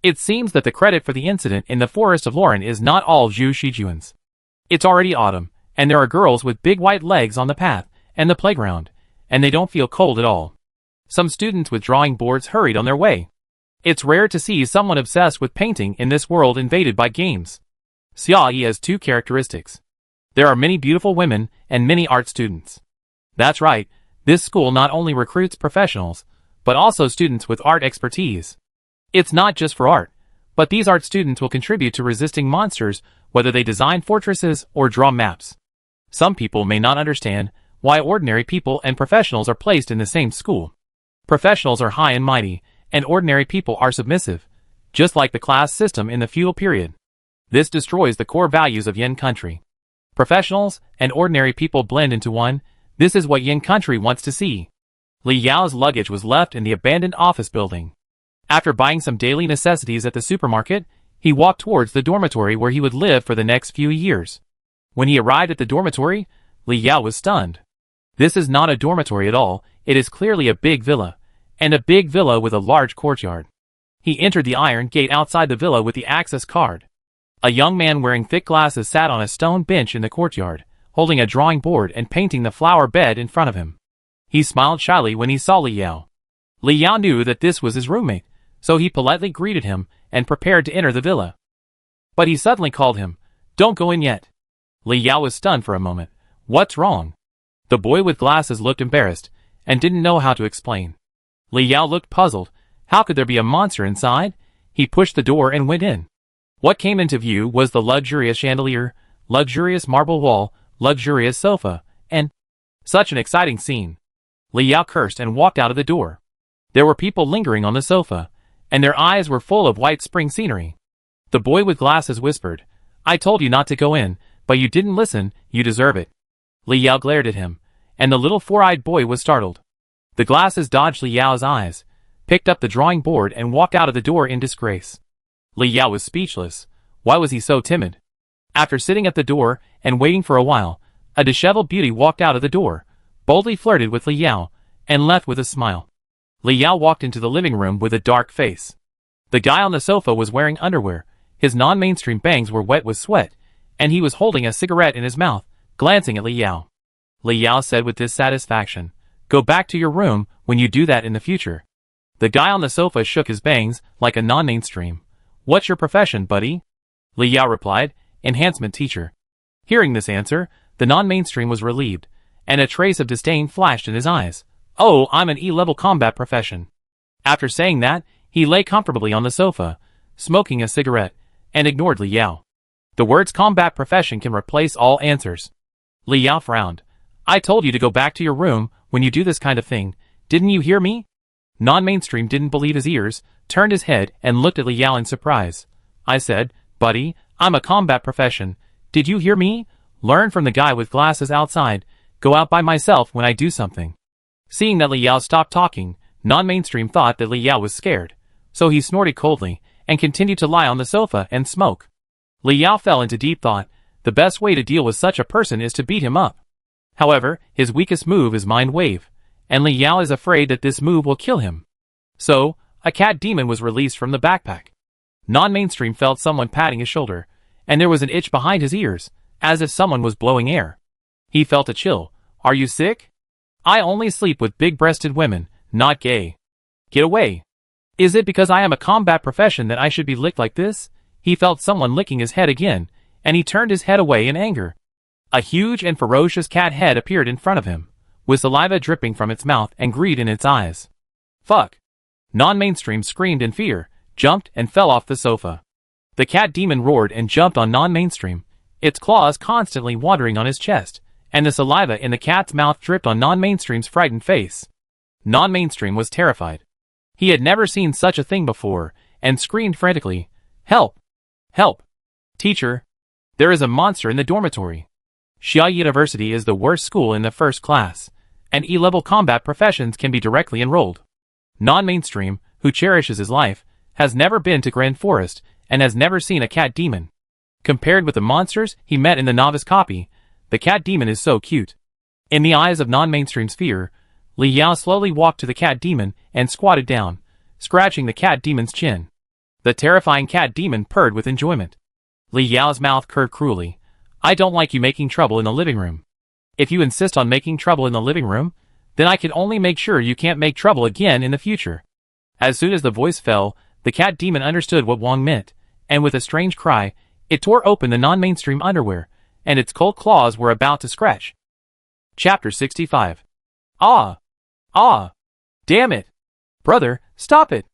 It seems that the credit for the incident in the forest of Lauren is not all Zhu Shijuan's. It's already autumn, and there are girls with big white legs on the path and the playground, and they don't feel cold at all. Some students with drawing boards hurried on their way. It's rare to see someone obsessed with painting in this world invaded by games. Xia Yi has two characteristics. There are many beautiful women and many art students. That's right, this school not only recruits professionals, but also students with art expertise. It's not just for art, but these art students will contribute to resisting monsters, whether they design fortresses or draw maps. Some people may not understand why ordinary people and professionals are placed in the same school. Professionals are high and mighty, and ordinary people are submissive, just like the class system in the feudal period. This destroys the core values of Yin country. Professionals and ordinary people blend into one. This is what Yin country wants to see. Li Yao's luggage was left in the abandoned office building. After buying some daily necessities at the supermarket, he walked towards the dormitory where he would live for the next few years. When he arrived at the dormitory, Li Yao was stunned. This is not a dormitory at all, it is clearly a big villa, and a big villa with a large courtyard. He entered the iron gate outside the villa with the access card. A young man wearing thick glasses sat on a stone bench in the courtyard, holding a drawing board and painting the flower bed in front of him. He smiled shyly when he saw Li Yao. Li Yao knew that this was his roommate, so he politely greeted him and prepared to enter the villa. But he suddenly called him, "Don't go in yet." Li Yao was stunned for a moment. "What's wrong?" The boy with glasses looked embarrassed and didn't know how to explain. Li Yao looked puzzled. How could there be a monster inside? He pushed the door and went in. What came into view was the luxurious chandelier, luxurious marble wall, luxurious sofa, and such an exciting scene. Li Yao cursed and walked out of the door. There were people lingering on the sofa, and their eyes were full of white spring scenery. The boy with glasses whispered, "I told you not to go in, but you didn't listen, you deserve it." Li Yao glared at him, and the little four-eyed boy was startled. The glasses dodged Li Yao's eyes, picked up the drawing board and walked out of the door in disgrace. Li Yao was speechless. Why was he so timid? After sitting at the door and waiting for a while, a disheveled beauty walked out of the door, boldly flirted with Li Yao, and left with a smile. Li Yao walked into the living room with a dark face. The guy on the sofa was wearing underwear, his non-mainstream bangs were wet with sweat, and he was holding a cigarette in his mouth, glancing at Li Yao. Li Yao said with dissatisfaction, "Go back to your room when you do that in the future." The guy on the sofa shook his bangs like a non-mainstream. "What's your profession, buddy?" Li Yao replied, "Enhancement teacher." Hearing this answer, the non-mainstream was relieved, and a trace of disdain flashed in his eyes. "Oh, I'm an E-level combat profession." After saying that, he lay comfortably on the sofa, smoking a cigarette, and ignored Li Yao. The words combat profession can replace all answers. Li Yao frowned. "I told you to go back to your room when you do this kind of thing. Didn't you hear me?" Non-mainstream didn't believe his ears, turned his head and looked at Li Yao in surprise. "I said, buddy, I'm a combat profession. Did you hear me? Learn from the guy with glasses outside. Go out by myself when I do something." Seeing that Li Yao stopped talking, non-mainstream thought that Li Yao was scared, so he snorted coldly and continued to lie on the sofa and smoke. Li Yao fell into deep thought. The best way to deal with such a person is to beat him up. However, his weakest move is mind wave, and Li Yao is afraid that this move will kill him. So, a cat demon was released from the backpack. Non-mainstream felt someone patting his shoulder, and there was an itch behind his ears, as if someone was blowing air. He felt a chill. Are you sick? I only sleep with big-breasted women, not gay. Get away. Is it because I am a combat profession that I should be licked like this? He felt someone licking his head again, and he turned his head away in anger. A huge and ferocious cat head appeared in front of him, with saliva dripping from its mouth and greed in its eyes. Fuck. Non-mainstream screamed in fear, jumped and fell off the sofa. The cat demon roared and jumped on non-mainstream, its claws constantly wandering on his chest, and the saliva in the cat's mouth dripped on non-mainstream's frightened face. Non-mainstream was terrified. He had never seen such a thing before, and screamed frantically, "Help! Help! Teacher! There is a monster in the dormitory." Xia University is the worst school in the first class, and E-level combat professions can be directly enrolled. Non-mainstream, who cherishes his life, has never been to Grand Forest, and has never seen a cat demon. Compared with the monsters he met in the novice copy, the cat demon is so cute. In the eyes of non-mainstream's fear, Li Yao slowly walked to the cat demon and squatted down, scratching the cat demon's chin. The terrifying cat demon purred with enjoyment. Li Yao's mouth curved cruelly. I don't like you making trouble in the living room. If you insist on making trouble in the living room, then I can only make sure you can't make trouble again in the future. As soon as the voice fell, the cat demon understood what Wang meant, and with a strange cry, it tore open the non-mainstream underwear, and its cold claws were about to scratch. Chapter 65. Ah! Ah! Damn it! Brother, stop it!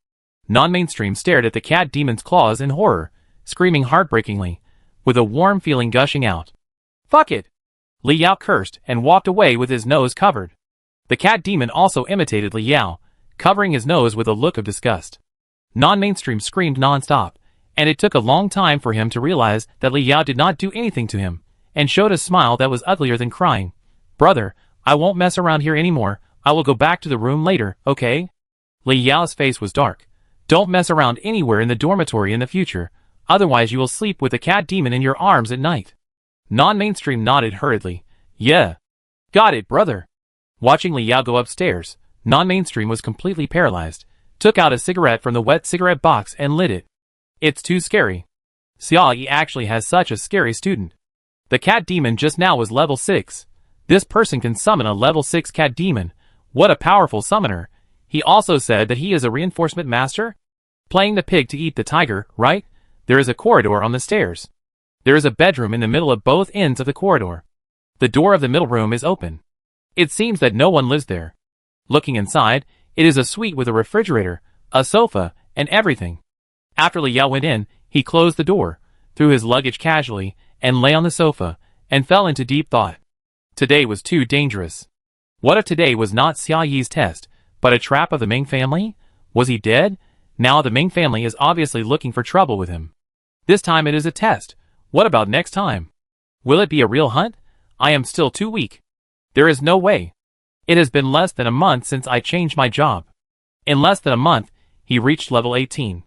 Non-mainstream stared at the cat demon's claws in horror, screaming heartbreakingly, with a warm feeling gushing out. Fuck it! Li Yao cursed and walked away with his nose covered. The cat demon also imitated Li Yao, covering his nose with a look of disgust. Non-mainstream screamed non-stop, and it took a long time for him to realize that Li Yao did not do anything to him, and showed a smile that was uglier than crying. Brother, I won't mess around here anymore. I will go back to the room later, okay? Li Yao's face was dark. Don't mess around anywhere in the dormitory in the future, otherwise you will sleep with the cat demon in your arms at night. Non-mainstream nodded hurriedly. Yeah. Got it, brother. Watching Li Yao go upstairs, non-mainstream was completely paralyzed, took out a cigarette from the wet cigarette box and lit it. It's too scary. Xia Yi actually has such a scary student. The cat demon just now was level 6. This person can summon a level 6 cat demon. What a powerful summoner. He also said that he is a reinforcement master? Playing the pig to eat the tiger, right? There is a corridor on the stairs. There is a bedroom in the middle of both ends of the corridor. The door of the middle room is open. It seems that no one lives there. Looking inside, it is a suite with a refrigerator, a sofa, and everything. After Li Yao went in, he closed the door, threw his luggage casually, and lay on the sofa, and fell into deep thought. Today was too dangerous. What if today was not Xia Yi's test, but a trap of the Ming family? Was he dead? Now the Ming family is obviously looking for trouble with him. This time it is a test. What about next time? Will it be a real hunt? I am still too weak. There is no way. It has been less than a month since I changed my job. In less than a month, he reached level 18.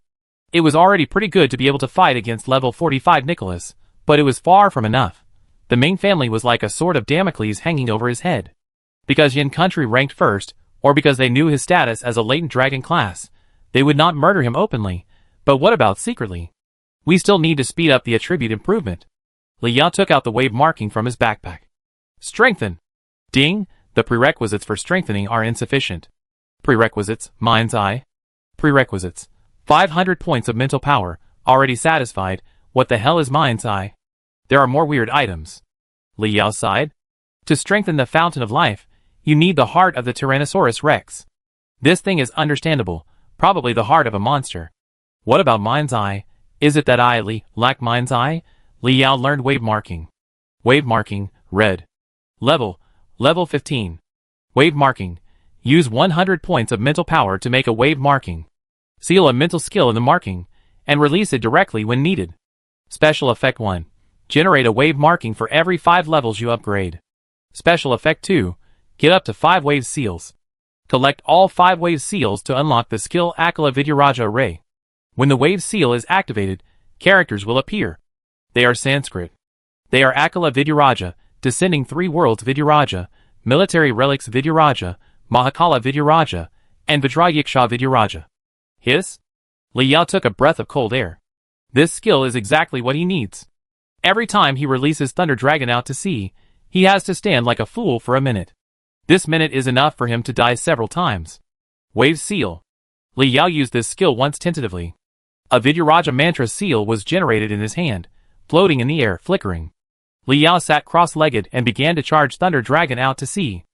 It was already pretty good to be able to fight against level 45 Nicholas, but it was far from enough. The Ming family was like a sword of Damocles hanging over his head. Because Yin Country ranked first, or because they knew his status as a latent dragon class, they would not murder him openly. But what about secretly? We still need to speed up the attribute improvement. Li Yao took out the wave marking from his backpack. Strengthen. Ding, the prerequisites for strengthening are insufficient. Prerequisites, Mind's Eye. Prerequisites, 500 points of mental power, already satisfied. What the hell is Mind's Eye? There are more weird items. Li Yao sighed. To strengthen the Fountain of Life, you need the heart of the Tyrannosaurus Rex. This thing is understandable, probably the heart of a monster. What about Mind's Eye? Is it that I lack Mind's Eye? Li Yao learned wave marking. Wave marking, red. Level 15. Wave marking. Use 100 points of mental power to make a wave marking. Seal a mental skill in the marking, and release it directly when needed. Special Effect 1. Generate a wave marking for every 5 levels you upgrade. Special Effect 2. Get up to 5 wave seals. Collect all 5 wave seals to unlock the skill Akala Vidyaraja Array. When the wave seal is activated, characters will appear. They are Sanskrit. They are Akala Vidyaraja, Descending 3 Worlds Vidyaraja, Military Relics Vidyaraja, Mahakala Vidyaraja, and Vajrayiksha Vidyaraja. Hiss? Li Yao took a breath of cold air. This skill is exactly what he needs. Every time he releases Thunder Dragon out to sea, he has to stand like a fool for a minute. This minute is enough for him to die several times. Wave Seal. Li Yao used this skill once tentatively. A Vidyaraja mantra seal was generated in his hand, floating in the air, flickering. Li Yao sat cross-legged and began to charge Thunder Dragon out to sea.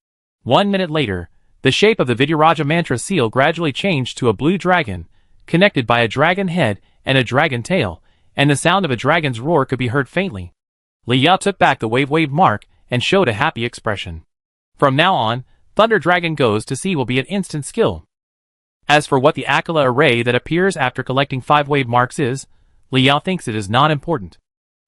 1 minute later, the shape of the Vidyaraja mantra seal gradually changed to a blue dragon, connected by a dragon head and a dragon tail, and the sound of a dragon's roar could be heard faintly. Li Yao took back the wave mark and showed a happy expression. From now on, Thunder Dragon goes to sea will be an instant skill. As for what the Akala array that appears after collecting 5 wave marks is, Li Yao thinks it is not important.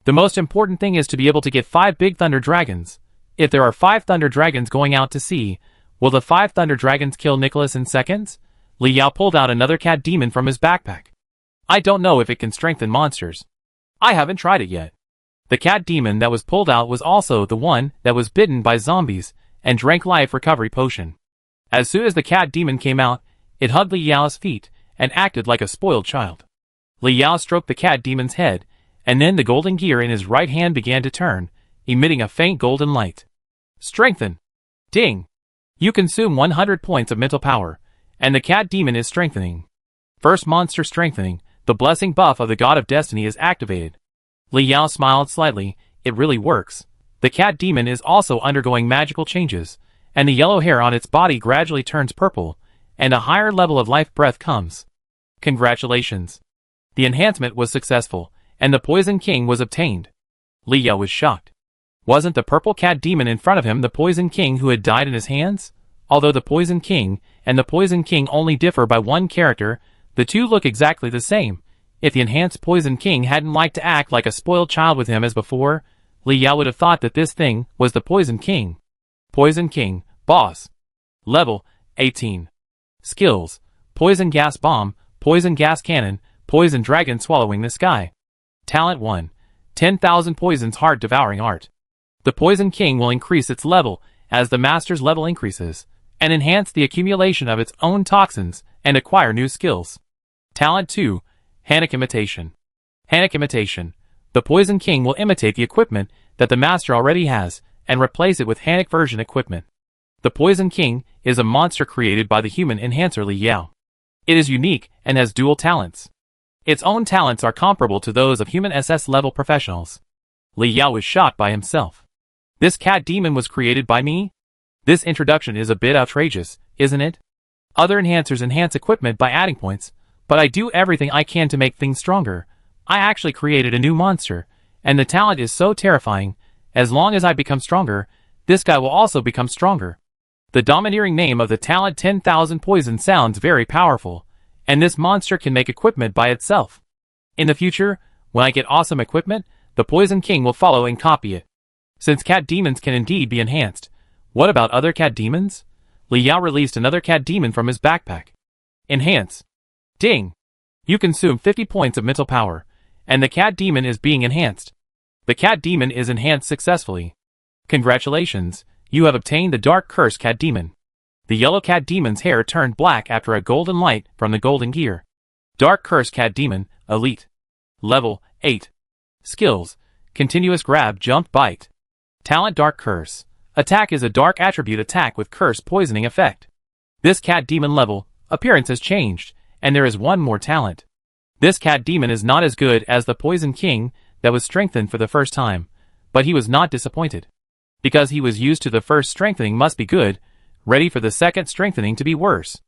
The most important thing is to be able to get 5 big Thunder Dragons. If there are 5 Thunder Dragons going out to sea, will the 5 Thunder Dragons kill Nicholas in seconds? Li Yao pulled out another cat demon from his backpack. I don't know if it can strengthen monsters. I haven't tried it yet. The cat demon that was pulled out was also the one that was bitten by zombies and drank life recovery potion. As soon as the cat demon came out, it hugged Li Yao's feet and acted like a spoiled child. Li Yao stroked the cat demon's head, and then the golden gear in his right hand began to turn, emitting a faint golden light. Strengthen. Ding. You consume 100 points of mental power, and the cat demon is strengthening. First monster strengthening, the blessing buff of the god of destiny is activated. Li Yao smiled slightly. It really works. The cat demon is also undergoing magical changes, and the yellow hair on its body gradually turns purple, and a higher level of life breath comes. Congratulations. The enhancement was successful, and the Poison King was obtained. Li Yao was shocked. Wasn't the purple cat demon in front of him the Poison King who had died in his hands? Although the Poison King and the Poison King only differ by 1 character, the two look exactly the same. If the enhanced Poison King hadn't liked to act like a spoiled child with him as before, Li Yao would have thought that this thing was the Poison King. Poison King, Boss. Level 18. Skills: Poison Gas Bomb, Poison Gas Cannon, Poison Dragon Swallowing the Sky. Talent 1. 10,000 Poisons Heart Devouring Art. The Poison King will increase its level as the master's level increases, and enhance the accumulation of its own toxins and acquire new skills. Talent 2. Hanok Imitation. Hanok Imitation. The Poison King will imitate the equipment that the master already has and replace it with Hanok version equipment. The Poison King is a monster created by the human enhancer Li Yao. It is unique and has dual talents. Its own talents are comparable to those of human SS level professionals. Li Yao was shocked by himself. This cat demon was created by me? This introduction is a bit outrageous, isn't it? Other enhancers enhance equipment by adding points, but I do everything I can to make things stronger. I actually created a new monster, and the talent is so terrifying. As long as I become stronger, this guy will also become stronger. The domineering name of the talent 10,000 Poison sounds very powerful, and this monster can make equipment by itself. In the future, when I get awesome equipment, the Poison King will follow and copy it. Since cat demons can indeed be enhanced, what about other cat demons? Li Yao released another cat demon from his backpack. Enhance. Ding. You consume 50 points of mental power, and the cat demon is being enhanced. The cat demon is enhanced successfully. Congratulations, you have obtained the Dark Curse Cat Demon. The yellow cat demon's hair turned black after a golden light from the golden gear. Dark Curse Cat Demon, Elite. Level 8. Skills: Continuous Grab, Jump, Bite. Talent: Dark Curse. Attack is a dark attribute attack with curse poisoning effect. This cat demon level, appearance has changed, and there is one more talent. This cat demon is not as good as the Poison King that was strengthened for the first time, but he was not disappointed. Because he was used to the first strengthening must be good, ready for the second strengthening to be worse.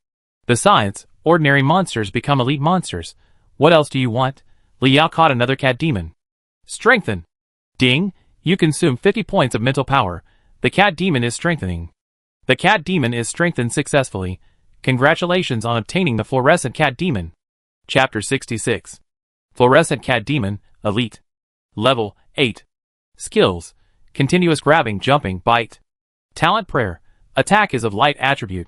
Besides, ordinary monsters become elite monsters. What else do you want? Li Yao caught another cat demon. Strengthen. Ding, you consume 50 points of mental power. The cat demon is strengthening. The cat demon is strengthened successfully. Congratulations on obtaining the Fluorescent Cat Demon. Chapter 66. Fluorescent Cat Demon, Elite. Level 8. Skills: Continuous Grabbing, Jumping, Bite. Talent: Prayer. Attack is of light attribute.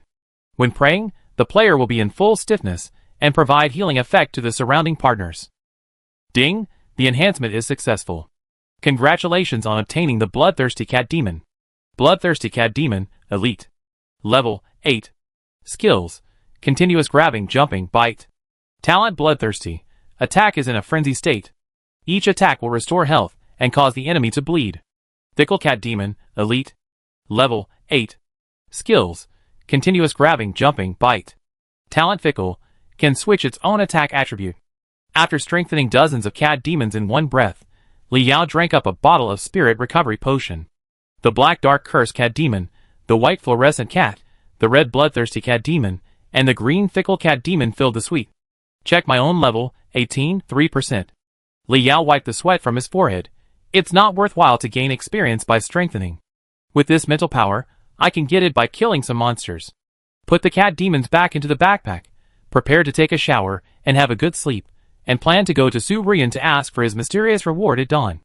When praying, the player will be in full stiffness and provide healing effect to the surrounding partners. Ding, the enhancement is successful. Congratulations on obtaining the Bloodthirsty Cat Demon. Bloodthirsty Cat Demon, Elite. Level 8. Skills: continuous grabbing, jumping, bite. Talent: bloodthirsty. Attack is in a frenzy state. Each attack will restore health and cause the enemy to bleed. Fickle cat demon, elite. Level 8. Skills: continuous grabbing, jumping, bite. Talent: fickle, can switch its own attack attribute. After strengthening dozens of cat demons in one breath, Li Yao drank up a bottle of spirit recovery potion. The black dark curse cat demon, the white fluorescent cat, the red bloodthirsty cat demon, and the green fickle cat demon filled the suite. Check my own level, 18, 3%. Li Yao wiped the sweat from his forehead. It's not worthwhile to gain experience by strengthening. With this mental power, I can get it by killing some monsters. Put the cat demons back into the backpack, prepare to take a shower, and have a good sleep, and plan to go to Su Rian to ask for his mysterious reward at dawn.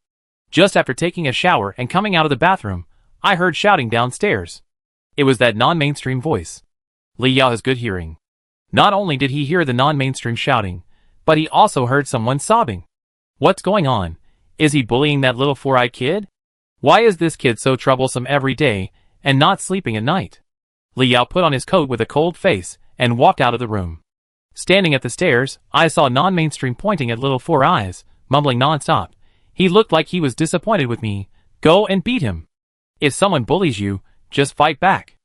Just after taking a shower and coming out of the bathroom, I heard shouting downstairs. It was that non-mainstream voice. Li Yao has good hearing. Not only did he hear the non-mainstream shouting, but he also heard someone sobbing. What's going on? Is he bullying that little four-eyed kid? Why is this kid so troublesome every day and not sleeping at night? Li Yao put on his coat with a cold face and walked out of the room. Standing at the stairs, I saw non-mainstream pointing at little Four Eyes, mumbling non-stop. He looked like he was disappointed with me. Go and beat him. If someone bullies you, just fight back.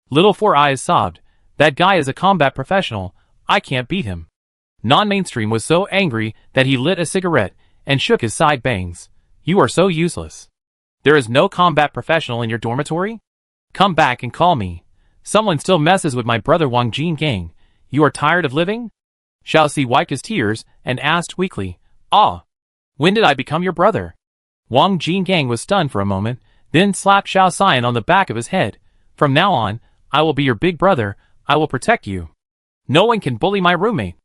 Little Four Eyes sobbed. That guy is a combat professional. I can't beat him. Non-mainstream was so angry that he lit a cigarette and shook his side bangs. You are so useless. There is no combat professional in your dormitory? Come back and call me. Someone still messes with my brother Wang Jinggang. You are tired of living? Xiao Si wiped his tears and asked weakly, Ah, when did I become your brother? Wang Jinggang was stunned for a moment, then slapped Xiao Xian on the back of his head. From now on, I will be your big brother. I will protect you. No one can bully my roommate.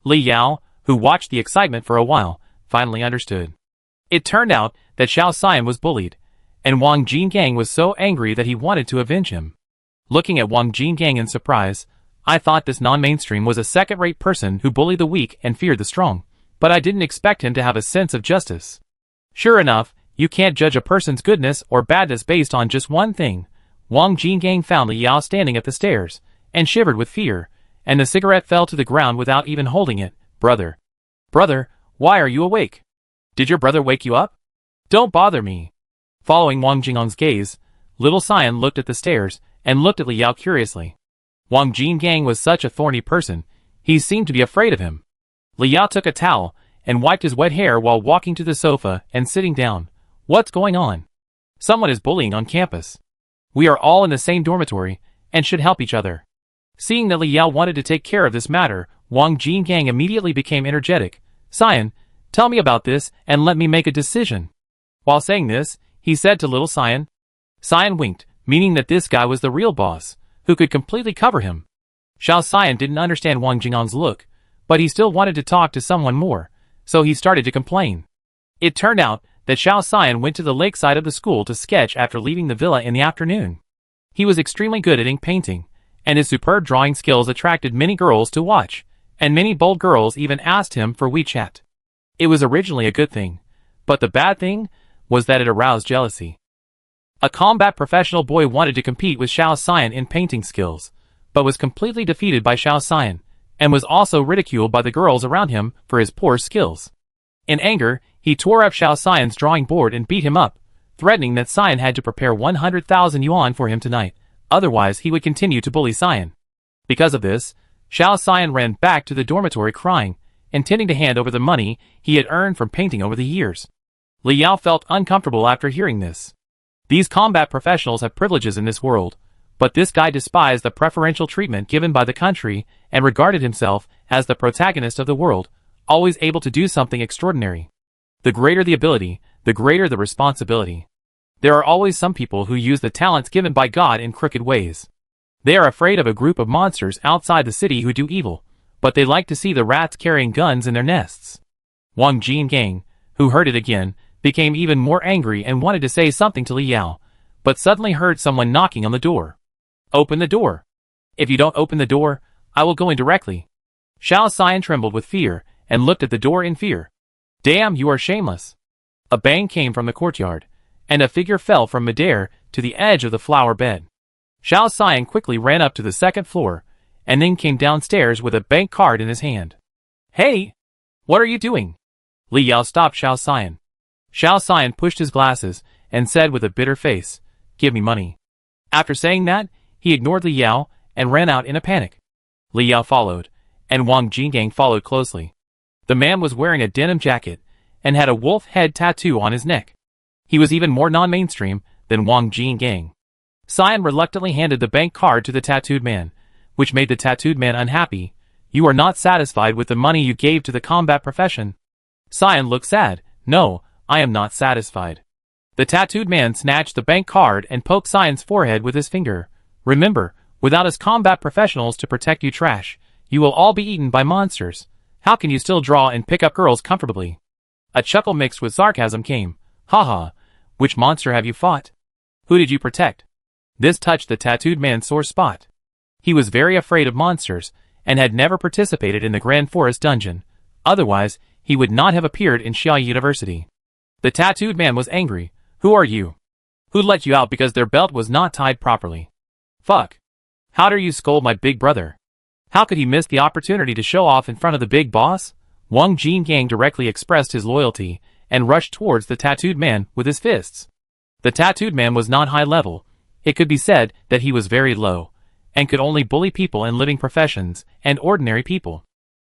Li Yao, who watched the excitement for a while, finally understood. It turned out that Xiao Xian was bullied, and Wang Jinggang was so angry that he wanted to avenge him. Looking at Wang Jinggang in surprise, I thought this non-mainstream was a second-rate person who bullied the weak and feared the strong, but I didn't expect him to have a sense of justice. Sure enough, you can't judge a person's goodness or badness based on just one thing. Wang Jinggang found Li Yao standing at the stairs, and shivered with fear, and the cigarette fell to the ground without even holding it. Brother. Brother, why are you awake? Did your brother wake you up? Don't bother me. Following Wang Jingang's gaze, little Xian looked at the stairs, and looked at Li Yao curiously. Wang Jinggang was such a thorny person, he seemed to be afraid of him. Li Yao took a towel, and wiped his wet hair while walking to the sofa and sitting down. What's going on? Someone is bullying on campus. We are all in the same dormitory, and should help each other. Seeing that Li Yao wanted to take care of this matter, Wang Jinggang immediately became energetic. Xian, tell me about this and let me make a decision. While saying this, he said to little Xian. Xian winked, meaning that this guy was the real boss, who could completely cover him. Xiao Xian didn't understand Wang Jingang's look, but he still wanted to talk to someone more, so he started to complain. It turned out that Xiao Xian went to the lakeside of the school to sketch after leaving the villa in the afternoon. He was extremely good at ink painting, and his superb drawing skills attracted many girls to watch, and many bold girls even asked him for WeChat. It was originally a good thing, but the bad thing was that it aroused jealousy. A combat professional boy wanted to compete with Xiao Xian in painting skills, but was completely defeated by Xiao Xian, and was also ridiculed by the girls around him for his poor skills. In anger, he tore up Xiao Xian's drawing board and beat him up, threatening that Xian had to prepare 100,000 yuan for him tonight, otherwise he would continue to bully Xian. Because of this, Xiao Xian ran back to the dormitory crying, intending to hand over the money he had earned from painting over the years. Li Yao felt uncomfortable after hearing this. These combat professionals have privileges in this world, but this guy despised the preferential treatment given by the country and regarded himself as the protagonist of the world, always able to do something extraordinary. The greater the ability, the greater the responsibility. There are always some people who use the talents given by God in crooked ways. They are afraid of a group of monsters outside the city who do evil, but they like to see the rats carrying guns in their nests. Wang Jinggang, who heard it again, became even more angry and wanted to say something to Li Yao, but suddenly heard someone knocking on the door. Open the door. If you don't open the door, I will go in directly. Xiao Xian trembled with fear and looked at the door in fear. Damn, you are shameless. A bang came from the courtyard, and a figure fell from midair to the edge of the flower bed. Xiao Xian quickly ran up to the second floor, and then came downstairs with a bank card in his hand. Hey! What are you doing? Li Yao stopped Xiao Xian. Xiao Xian pushed his glasses and said with a bitter face, "Give me money." After saying that, he ignored Li Yao and ran out in a panic. Li Yao followed, and Wang Jinggang followed closely. The man was wearing a denim jacket and had a wolf head tattoo on his neck. He was even more non-mainstream than Wang Jinggang. Xian reluctantly handed the bank card to the tattooed man, which made the tattooed man unhappy. "You are not satisfied with the money you gave to the combat profession?" Xian looked sad. "No, I am not satisfied." The tattooed man snatched the bank card and poked Xian's forehead with his finger. "Remember, without us combat professionals to protect you trash, you will all be eaten by monsters. How can you still draw and pick up girls comfortably?" A chuckle mixed with sarcasm came. "Haha, which monster have you fought? Who did you protect?" This touched the tattooed man's sore spot. He was very afraid of monsters, and had never participated in the Grand Forest dungeon. Otherwise, he would not have appeared in Xiaoyi University. The tattooed man was angry. "Who are you? Who let you out because their belt was not tied properly? Fuck. How dare you scold my big brother? How could he miss the opportunity to show off in front of the big boss?" Wang Jinggang directly expressed his loyalty and rushed towards the tattooed man with his fists. The tattooed man was not high level. It could be said that he was very low, and could only bully people in living professions and ordinary people.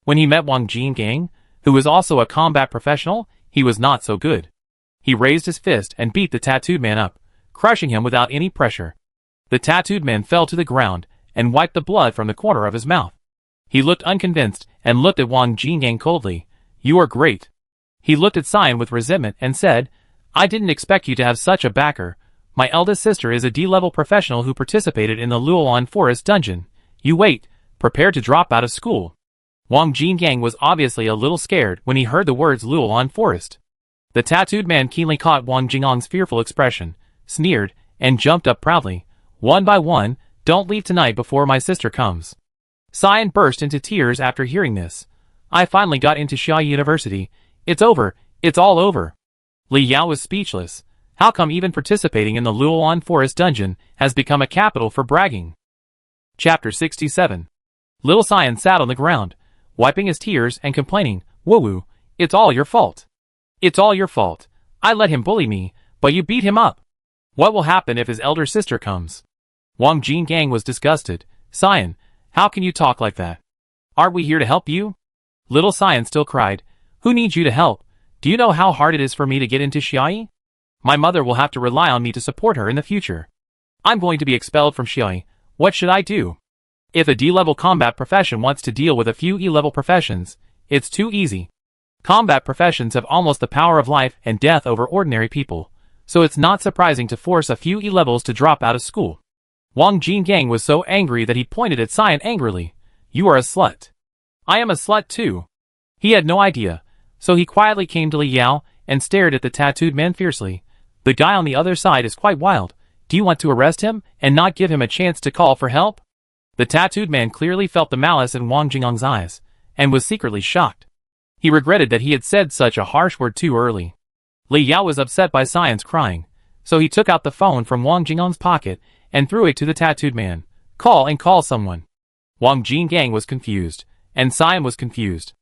When he met Wang Jinggang, who was also a combat professional, he was not so good. He raised his fist and beat the tattooed man up, crushing him without any pressure. The tattooed man fell to the ground and wiped the blood from the corner of his mouth. He looked unconvinced and looked at Wang Jinggang coldly. "You are great." He looked at Xian with resentment and said, "I didn't expect you to have such a backer. My eldest sister is a D-level professional who participated in the Luolan Forest dungeon. You wait, prepare to drop out of school." Wang Jinggang was obviously a little scared when he heard the words Luolan Forest. The tattooed man keenly caught Wang Jinggang's fearful expression, sneered, and jumped up proudly. "One by one, don't leave tonight before my sister comes." Xian burst into tears after hearing this. "I finally got into Xiaoyi University. It's over, it's all over." Li Yao was speechless. How come even participating in the Luolan Forest dungeon has become a capital for bragging? Chapter 67. Little Xian sat on the ground, wiping his tears and complaining, "Woo-woo, it's all your fault. It's all your fault. I let him bully me, but you beat him up. What will happen if his elder sister comes?" Wang Jinggang was disgusted. "Xian, how can you talk like that? Aren't we here to help you?" Little Xian still cried, "Who needs you to help? Do you know how hard it is for me to get into Xiaoyi? My mother will have to rely on me to support her in the future. I'm going to be expelled from Xiaoyi. What should I do? If a D-level combat profession wants to deal with a few E-level professions, it's too easy. Combat professions have almost the power of life and death over ordinary people, so it's not surprising to force a few E-levels to drop out of school." Wang Jinggang was so angry that he pointed at Xian angrily. "You are a slut. I am a slut too." He had no idea, so he quietly came to Li Yao and stared at the tattooed man fiercely. "The guy on the other side is quite wild. Do you want to arrest him and not give him a chance to call for help?" The tattooed man clearly felt the malice in Wang Jinggang's eyes, and was secretly shocked. He regretted that he had said such a harsh word too early. Li Yao was upset by Xian's crying, so he took out the phone from Wang Jinggang's pocket and threw it to the tattooed man. Call someone." Wang Jinggang was confused, and Xian was confused.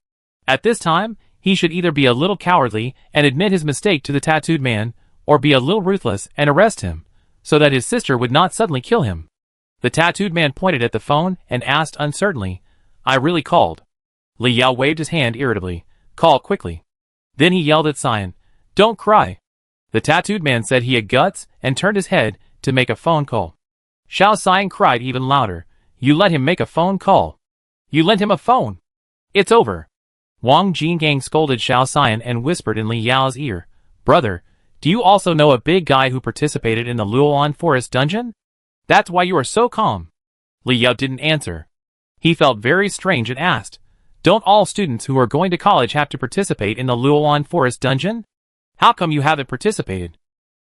At this time, he should either be a little cowardly and admit his mistake to the tattooed man, or be a little ruthless and arrest him, so that his sister would not suddenly kill him. The tattooed man pointed at the phone and asked uncertainly, "I really called?" Li Yao waved his hand irritably. "Call quickly." Then he yelled at Xian, "Don't cry." The tattooed man said he had guts and turned his head to make a phone call. Xiao Xian cried even louder, "You let him make a phone call. You lent him a phone. It's over." Wang Jinggang scolded Xiao Xian and whispered in Li Yao's ear, "Brother, do you also know a big guy who participated in the Luolan Forest dungeon? That's why you are so calm." Li Yao didn't answer. He felt very strange and asked, "Don't all students who are going to college have to participate in the Luolan Forest dungeon? How come you haven't participated?"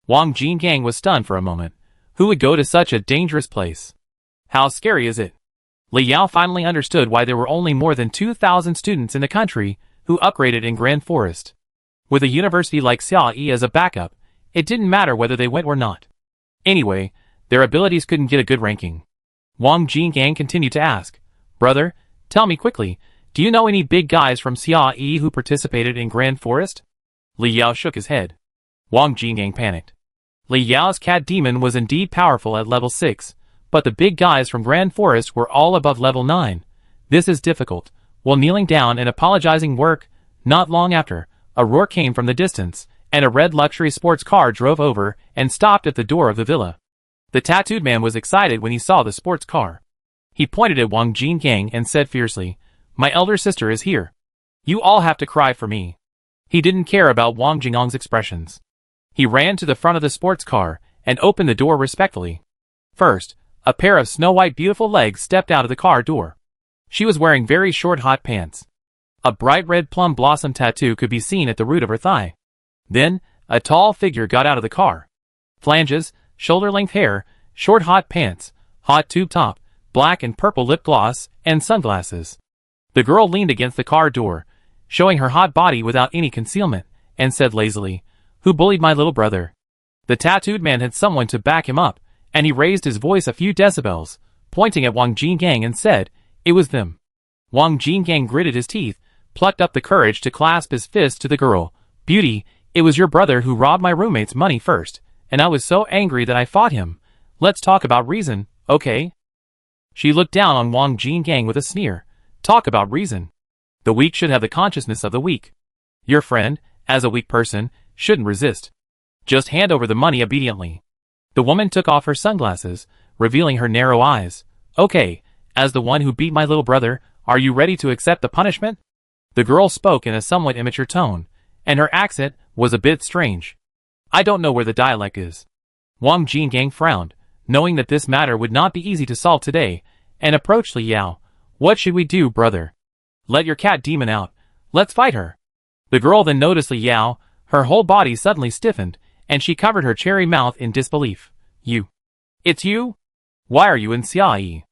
Wang Jinggang was stunned for a moment. Who would go to such a dangerous place? How scary is it? Li Yao finally understood why there were only more than 2,000 students in the country who upgraded in Grand Forest. With a university like Xiaoyi as a backup, it didn't matter whether they went or not. Anyway, their abilities couldn't get a good ranking. Wang Jinggang continued to ask, Brother, tell me quickly, do you know any big guys from Xiaoyi who participated in Grand Forest? Li Yao shook his head. Wang Jingang panicked. Li Yao's cat demon was indeed powerful at level 6, but the big guys from Grand Forest were all above level 9. This is difficult. While kneeling down and apologizing not long after, a roar came from the distance, and a red luxury sports car drove over and stopped at the door of the villa. The tattooed man was excited when he saw the sports car. He pointed at Wang Jingang and said fiercely, "My elder sister is here. You all have to cry for me." He didn't care about Wang Jingang's expressions. He ran to the front of the sports car and opened the door respectfully. First, a pair of snow-white beautiful legs stepped out of the car door. She was wearing very short hot pants. A bright red plum blossom tattoo could be seen at the root of her thigh. Then, a tall figure got out of the car. Flanges, shoulder-length hair, short hot pants, hot tube top, black and purple lip gloss, and sunglasses. The girl leaned against the car door, showing her hot body without any concealment, and said lazily, "Who bullied my little brother?" The tattooed man had someone to back him up, and he raised his voice a few decibels, pointing at Wang Jingang and said, "It was them." Wang Jingang gritted his teeth, plucked up the courage to clasp his fist to the girl. "Beauty, it was your brother who robbed my roommate's money first, and I was so angry that I fought him. Let's talk about reason, okay?" She looked down on Wang Jingang with a sneer. Talk about reason. The weak should have the consciousness of the weak. Your friend, as a weak person, shouldn't resist. Just hand over the money obediently. The woman took off her sunglasses, revealing her narrow eyes. "Okay, as the one who beat my little brother, are you ready to accept the punishment?" The girl spoke in a somewhat immature tone, and her accent was a bit strange. "I don't know where the dialect is." Wang Jingang frowned, knowing that this matter would not be easy to solve today, and approached Li Yao. "What should we do, brother?" "Let your cat demon out. Let's fight her." The girl then noticed Li Yao. Her whole body suddenly stiffened, and she covered her cherry mouth in disbelief. "You? It's you? Why are you in Xiaoyi?"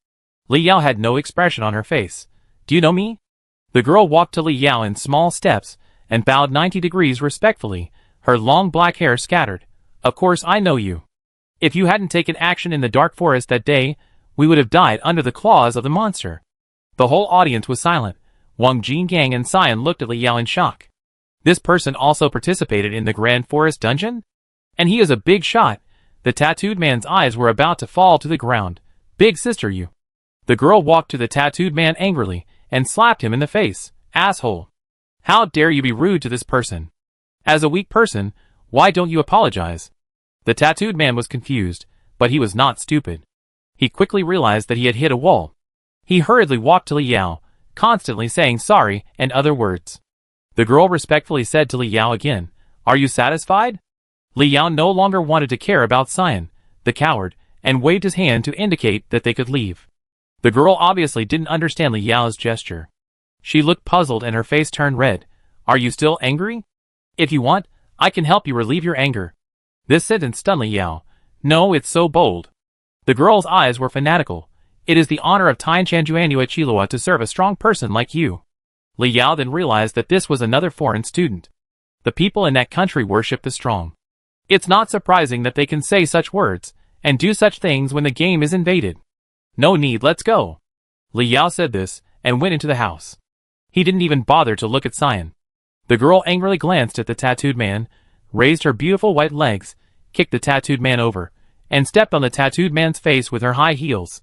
Li Yao had no expression on her face. "Do you know me?" The girl walked to Li Yao in small steps, and bowed 90 degrees respectfully, her long black hair scattered. "Of course I know you. If you hadn't taken action in the dark forest that day, we would have died under the claws of the monster." The whole audience was silent. Wang Jingang and Xian looked at Li Yao in shock. This person also participated in the Grand Forest dungeon? And he is a big shot. The tattooed man's eyes were about to fall to the ground. "Big sister, you." The girl walked to the tattooed man angrily, and slapped him in the face. "Asshole. How dare you be rude to this person? As a weak person, why don't you apologize?" The tattooed man was confused, but he was not stupid. He quickly realized that he had hit a wall. He hurriedly walked to Li Yao, constantly saying sorry and other words. The girl respectfully said to Li Yao again, "Are you satisfied?" Li Yao no longer wanted to care about Xian, the coward, and waved his hand to indicate that they could leave. The girl obviously didn't understand Li Yao's gesture. She looked puzzled and her face turned red. "Are you still angry? If you want, I can help you relieve your anger." This sentence stunned Li Yao. "No, it's so bold." The girl's eyes were fanatical. "It is the honor of Tianchanjuanyu at Chilua to serve a strong person like you." Li Yao then realized that this was another foreign student. The people in that country worship the strong. It's not surprising that they can say such words, and do such things when the game is invaded. "No need, let's go." Li Yao said this, and went into the house. He didn't even bother to look at Xian. The girl angrily glanced at the tattooed man, raised her beautiful white legs, kicked the tattooed man over, and stepped on the tattooed man's face with her high heels.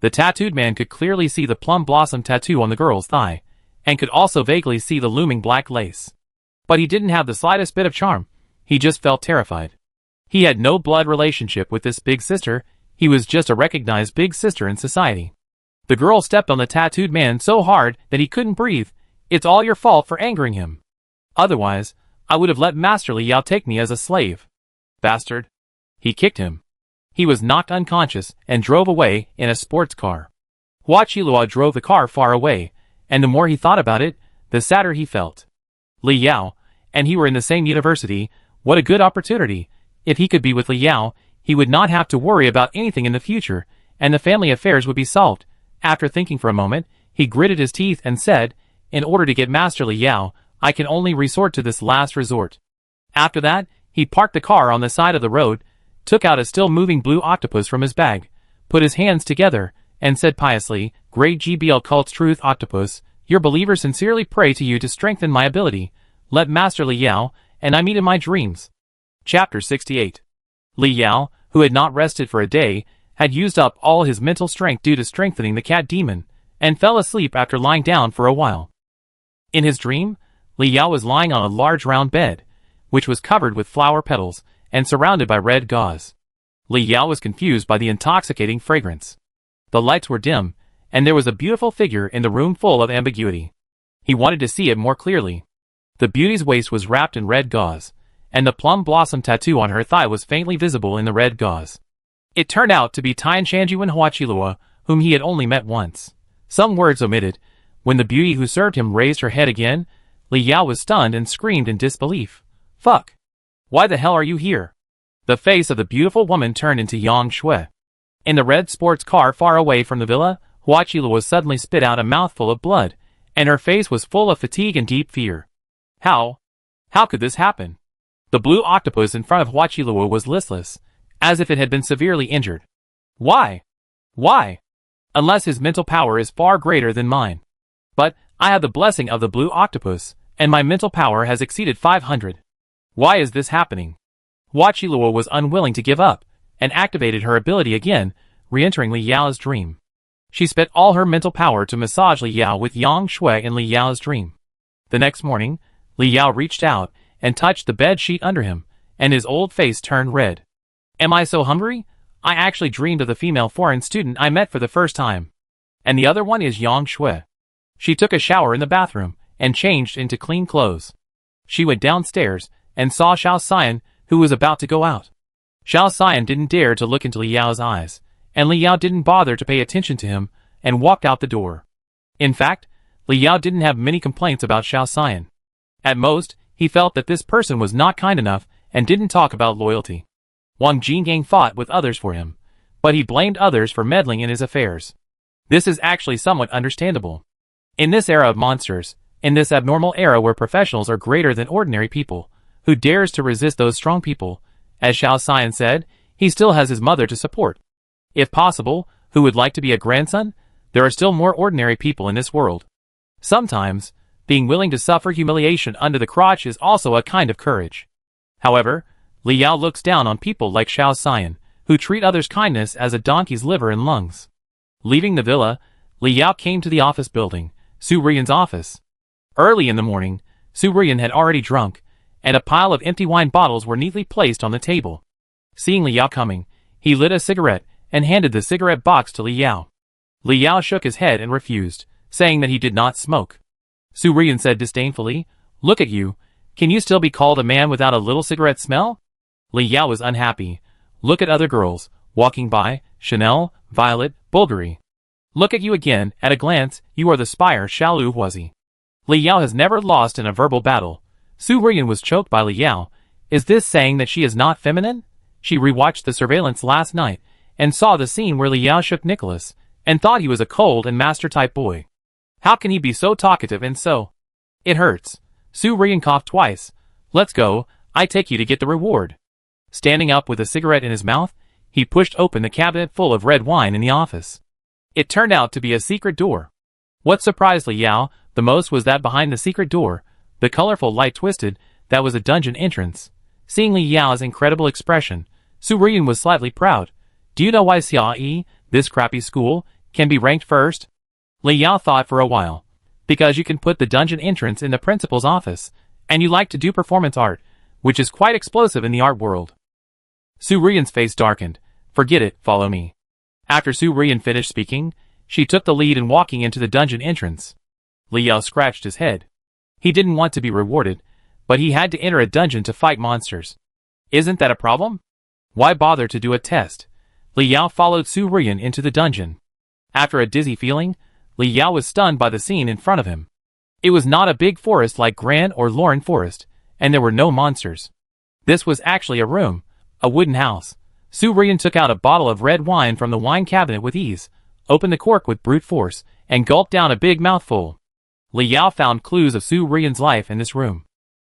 The tattooed man could clearly see the plum blossom tattoo on the girl's thigh, and could also vaguely see the looming black lace. But he didn't have the slightest bit of charm. He just felt terrified. He had no blood relationship with this big sister. He was just a recognized big sister in society. The girl stepped on the tattooed man so hard that he couldn't breathe. "It's all your fault for angering him. Otherwise, I would have let Master Li Yao take me as a slave." "Bastard." He kicked him. He was knocked unconscious and drove away in a sports car. Hua Qilua drove the car far away, and the more he thought about it, the sadder he felt. Li Yao and he were in the same university. What a good opportunity. If he could be with Li Yao, he would not have to worry about anything in the future, and the family affairs would be solved. After thinking for a moment, he gritted his teeth and said, "In order to get Master Li Yao, I can only resort to this last resort." After that, he parked the car on the side of the road, took out a still-moving blue octopus from his bag, put his hands together, and said piously, Great GBL Cult's Truth Octopus, your believers sincerely pray to you to strengthen my ability. Let Master Li Yao and I meet in my dreams. Chapter 68. Li Yao, who had not rested for a day, had used up all his mental strength due to strengthening the cat demon, and fell asleep after lying down for a while. In his dream, Li Yao was lying on a large round bed, which was covered with flower petals and surrounded by red gauze. Li Yao was confused by the intoxicating fragrance. The lights were dim, and there was a beautiful figure in the room full of ambiguity. He wanted to see it more clearly. The beauty's waist was wrapped in red gauze, and the plum blossom tattoo on her thigh was faintly visible in the red gauze. It turned out to be Tian Shanjuan Huachilua, whom he had only met once. Some words omitted. When the beauty who served him raised her head again, Li Yao was stunned and screamed in disbelief. Fuck! Why the hell are you here? The face of the beautiful woman turned into Yang Shui. In the red sports car far away from the villa, Huachilua suddenly spit out a mouthful of blood, and her face was full of fatigue and deep fear. How could this happen? The blue octopus in front of Huachilua was listless, as if it had been severely injured. Why? Unless his mental power is far greater than mine. But I have the blessing of the blue octopus, and my mental power has exceeded 500. Why is this happening? Huachilua was unwilling to give up, and activated her ability again, re-entering Li Yao's dream. She spent all her mental power to massage Li Yao with Yang Shui in Li Yao's dream. The next morning, Li Yao reached out and touched the bed sheet under him, and his old face turned red. Am I so hungry? I actually dreamed of the female foreign student I met for the first time. And the other one is Yang Shui. She took a shower in the bathroom, and changed into clean clothes. She went downstairs, and saw Xiao Xian, who was about to go out. Xiao Xian didn't dare to look into Li Yao's eyes, and Li Yao didn't bother to pay attention to him, and walked out the door. In fact, Li Yao didn't have many complaints about Xiao Xian. At most, he felt that this person was not kind enough, and didn't talk about loyalty. Wang Jinggang fought with others for him, but he blamed others for meddling in his affairs. This is actually somewhat understandable. In this era of monsters, in this abnormal era where professionals are greater than ordinary people, who dares to resist those strong people? As Xiao Xian said, he still has his mother to support. If possible, who would like to be a grandson? There are still more ordinary people in this world. Sometimes, being willing to suffer humiliation under the crotch is also a kind of courage. However, Li Yao looks down on people like Xiao Xian, who treat others' kindness as a donkey's liver and lungs. Leaving the villa, Li Yao came to the office building, Su Rian's office. Early in the morning, Su Rian had already drunk, and a pile of empty wine bottles were neatly placed on the table. Seeing Li Yao coming, he lit a cigarette and handed the cigarette box to Li Yao. Li Yao shook his head and refused, saying that he did not smoke. Su Rian said disdainfully, "Look at you. Can you still be called a man without a little cigarette smell?" Li Yao was unhappy. Look at other girls, walking by, Chanel, Violet, Bulgari. Look at you again, at a glance, you are the spire Xiaolu Huazi. Li Yao has never lost in a verbal battle. Su Rian was choked by Li Yao. Is this saying that she is not feminine? She rewatched the surveillance last night, and saw the scene where Li Yao shook Nicholas, and thought he was a cold and master-type boy. How can he be so talkative and so? It hurts. Su Rian coughed twice. Let's go, I take you to get the reward. Standing up with a cigarette in his mouth, he pushed open the cabinet full of red wine in the office. It turned out to be a secret door. What surprised Li Yao the most was that behind the secret door, the colorful light twisted, that was a dungeon entrance. Seeing Li Yao's incredible expression, Su Rian was slightly proud. Do you know why Xia Yi, this crappy school, can be ranked first? Li Yao thought for a while. Because you can put the dungeon entrance in the principal's office, and you like to do performance art, which is quite explosive in the art world. Su Rian's face darkened. Forget it, follow me. After Su Rian finished speaking, she took the lead in walking into the dungeon entrance. Li Yao scratched his head. He didn't want to be rewarded, but he had to enter a dungeon to fight monsters. Isn't that a problem? Why bother to do a test? Li Yao followed Su Rian into the dungeon. After a dizzy feeling, Li Yao was stunned by the scene in front of him. It was not a big forest like Gran or Lauren Forest, and there were no monsters. This was actually a room, a wooden house. Su Rian took out a bottle of red wine from the wine cabinet with ease, opened the cork with brute force, and gulped down a big mouthful. Li Yao found clues of Su Rian's life in this room.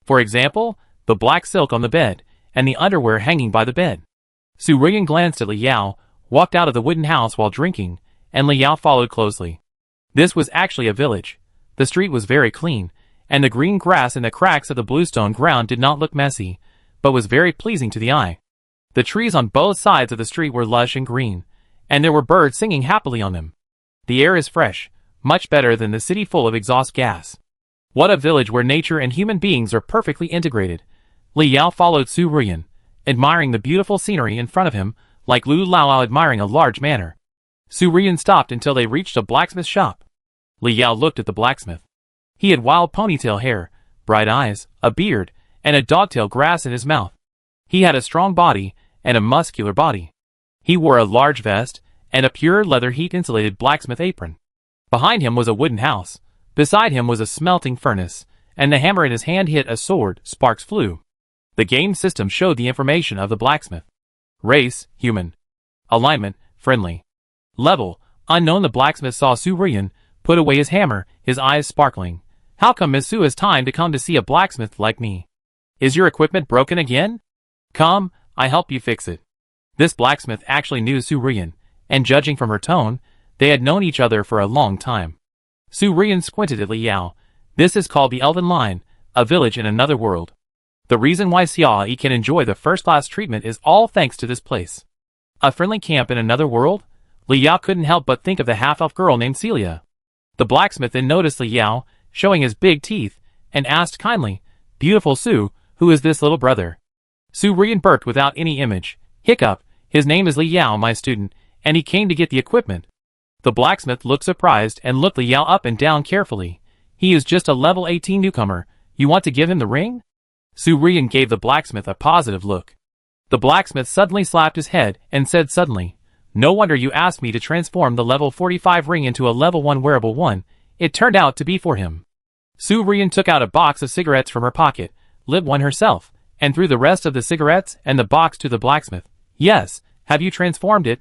For example, the black silk on the bed, and the underwear hanging by the bed. Su Rian glanced at Li Yao, walked out of the wooden house while drinking, and Li Yao followed closely. This was actually a village. The street was very clean, and the green grass in the cracks of the bluestone ground did not look messy, but was very pleasing to the eye. The trees on both sides of the street were lush and green, and there were birds singing happily on them. The air is fresh, much better than the city full of exhaust gas. What a village where nature and human beings are perfectly integrated. Li Yao followed Su Ruyan, admiring the beautiful scenery in front of him, like Lu Lao admiring a large manor. Su Ruyan stopped until they reached a blacksmith shop. Li Yao looked at the blacksmith. He had wild ponytail hair, bright eyes, a beard, and a dogtail grass in his mouth. He had a strong body, and a muscular body. He wore a large vest, and a pure leather heat-insulated blacksmith apron. Behind him was a wooden house. Beside him was a smelting furnace, and the hammer in his hand hit a sword, sparks flew. The game system showed the information of the blacksmith. Race, human. Alignment, friendly. Level, unknown. The blacksmith saw Su Ruyan put away his hammer, his eyes sparkling. How come Miss Su has time to come to see a blacksmith like me? Is your equipment broken again? Come, I help you fix it. This blacksmith actually knew Su Ruyan, and judging from her tone, they had known each other for a long time. Su Ruyan squinted at Li Yao. This is called the Elven Line, a village in another world. The reason why Xiao Yi can enjoy the first-class treatment is all thanks to this place. A friendly camp in another world? Li Yao couldn't help but think of the half-elf girl named Celia. The blacksmith then noticed Li Yao, showing his big teeth, and asked kindly, "Beautiful Su, who is this little brother?" Su Ruyan burped without any image. Hiccup, his name is Li Yao, my student, and he came to get the equipment. The blacksmith looked surprised and looked Li Yao up and down carefully. He is just a level 18 newcomer. You want to give him the ring? Su Ruyan gave the blacksmith a positive look. The blacksmith suddenly slapped his head and said suddenly, "No wonder you asked me to transform the level 45 ring into a level 1 wearable one. It turned out to be for him." Su Ruyan took out a box of cigarettes from her pocket, lit one herself, and threw the rest of the cigarettes and the box to the blacksmith. "Yes, have you transformed it?"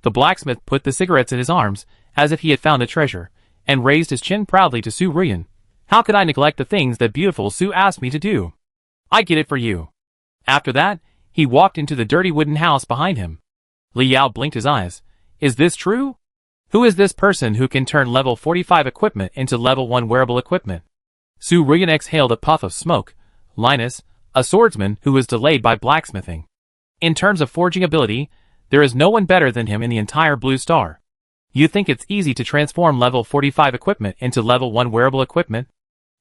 The blacksmith put the cigarettes in his arms, as if he had found a treasure, and raised his chin proudly to Su Ruyan. "How could I neglect the things that beautiful Su asked me to do? I get it for you." After that, he walked into the dirty wooden house behind him. Li Yao blinked his eyes. Is this true? Who is this person who can turn level 45 equipment into level 1 wearable equipment? Su Ruyan exhaled a puff of smoke. Linus, a swordsman who was delayed by blacksmithing. In terms of forging ability, there is no one better than him in the entire Blue Star. You think it's easy to transform level 45 equipment into level 1 wearable equipment?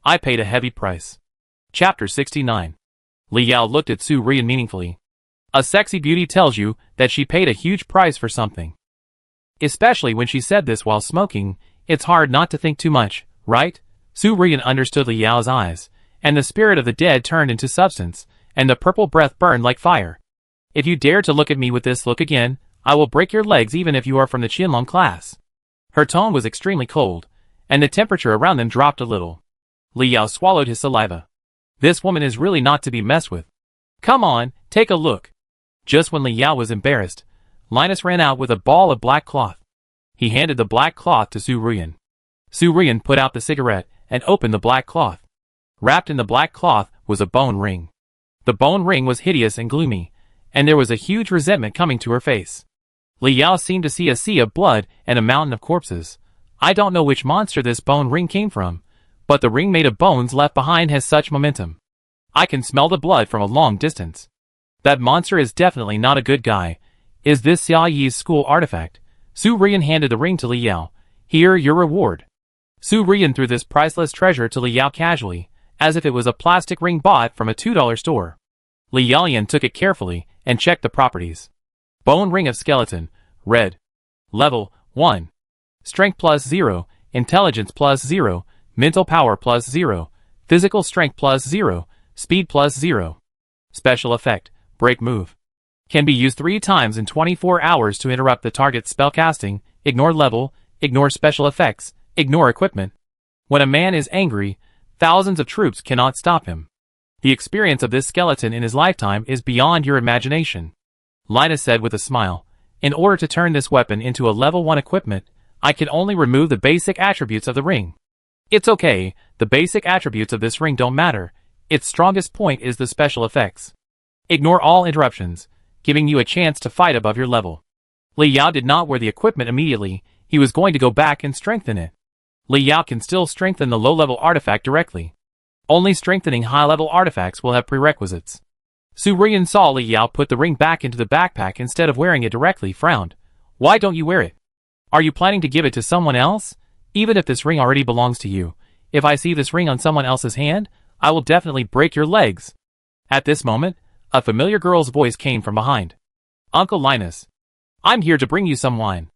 I paid a heavy price. Chapter 69. Li Yao looked at Su Ruyan meaningfully. A sexy beauty tells you that she paid a huge price for something. Especially when she said this while smoking, it's hard not to think too much, right? Su Ruyan understood Li Yao's eyes, and the spirit of the dead turned into substance, and the purple breath burned like fire. If you dare to look at me with this look again, I will break your legs even if you are from the Qianlong class. Her tone was extremely cold, and the temperature around them dropped a little. Li Yao swallowed his saliva. This woman is really not to be messed with. Come on, take a look. Just when Li Yao was embarrassed, Linus ran out with a ball of black cloth. He handed the black cloth to Su Ruyan. Su Ruyan put out the cigarette and opened the black cloth. Wrapped in the black cloth was a bone ring. The bone ring was hideous and gloomy, and there was a huge resentment coming to her face. Li Yao seemed to see a sea of blood and a mountain of corpses. I don't know which monster this bone ring came from, but the ring made of bones left behind has such momentum. I can smell the blood from a long distance. That monster is definitely not a good guy. Is this Xiao Yi's school artifact? Su Ruyan handed the ring to Li Yao. Here, your reward. Su Ruyan threw this priceless treasure to Li Yao casually, as if it was a plastic ring bought from a $2 store. Li Yaoyan took it carefully and checked the properties. Bone ring of skeleton, red. Level 1. Strength plus 0, intelligence plus 0, mental power plus 0, physical strength plus 0, speed plus 0. Special effect, break move. Can be used 3 times in 24 hours to interrupt the target's spellcasting, ignore level, ignore special effects, ignore equipment. When a man is angry, thousands of troops cannot stop him. The experience of this skeleton in his lifetime is beyond your imagination. Linus said with a smile. In order to turn this weapon into a level 1 equipment, I can only remove the basic attributes of the ring. It's okay, the basic attributes of this ring don't matter. Its strongest point is the special effects. Ignore all interruptions, giving you a chance to fight above your level. Li Yao did not wear the equipment immediately. He was going to go back and strengthen it. Li Yao can still strengthen the low-level artifact directly. Only strengthening high-level artifacts will have prerequisites. Su Rian saw Li Yao put the ring back into the backpack instead of wearing it directly, frowned. Why don't you wear it? Are you planning to give it to someone else? Even if this ring already belongs to you, if I see this ring on someone else's hand, I will definitely break your legs. At this moment, a familiar girl's voice came from behind. Uncle Linus. I'm here to bring you some wine.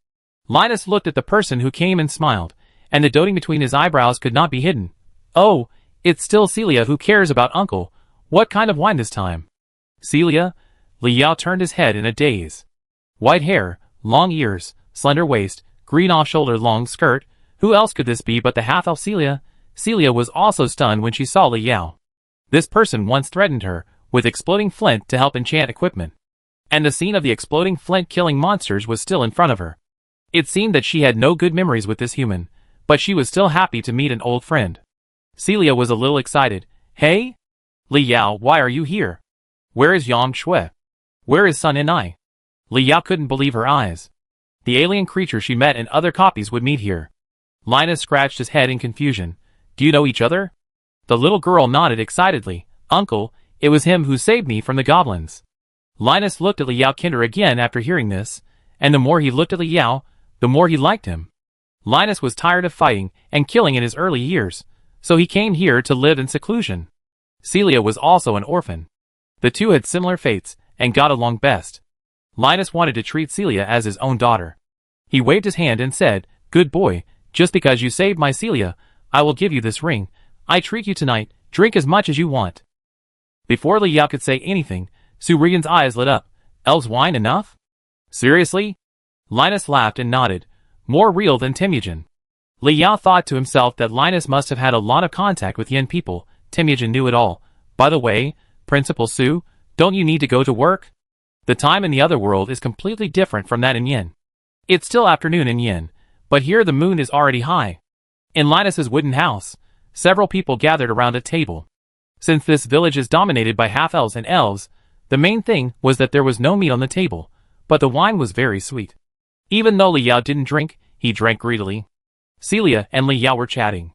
Linus looked at the person who came and smiled, and the doting between his eyebrows could not be hidden. Oh, it's still Celia who cares about Uncle. What kind of wine this time? Celia? Li Yao turned his head in a daze. White hair, long ears, slender waist, green off-shoulder long skirt. Who else could this be but the half-elf Celia? Celia was also stunned when she saw Li Yao. This person once threatened her with exploding flint to help enchant equipment. And the scene of the exploding flint killing monsters was still in front of her. It seemed that she had no good memories with this human, but she was still happy to meet an old friend. Celia was a little excited. Hey? Li Yao, why are you here? Where is Yang Shui? Where is Sun and I? Li Yao couldn't believe her eyes. The alien creature she met in other copies would meet here. Linus scratched his head in confusion. Do you know each other? The little girl nodded excitedly. Uncle, it was him who saved me from the goblins. Linus looked at Li Yao Kinder again after hearing this, and the more he looked at Li Yao, the more he liked him. Linus was tired of fighting and killing in his early years, so he came here to live in seclusion. Celia was also an orphan. The two had similar fates and got along best. Linus wanted to treat Celia as his own daughter. He waved his hand and said, Good boy, just because you saved my Celia, I will give you this ring. I treat you tonight, drink as much as you want. Before Li Yao could say anything, Su Rian's eyes lit up. Elves wine enough? Seriously? Linus laughed and nodded. More real than Temujin. Li Yao thought to himself that Linus must have had a lot of contact with Yin people. Temujin knew it all. By the way, Principal Su, don't you need to go to work? The time in the other world is completely different from that in Yin. It's still afternoon in Yin, but here the moon is already high. In Linus's wooden house, several people gathered around a table. Since this village is dominated by half-elves and elves, the main thing was that there was no meat on the table, but the wine was very sweet. Even though Li Yao didn't drink, he drank greedily. Celia and Li Yao were chatting.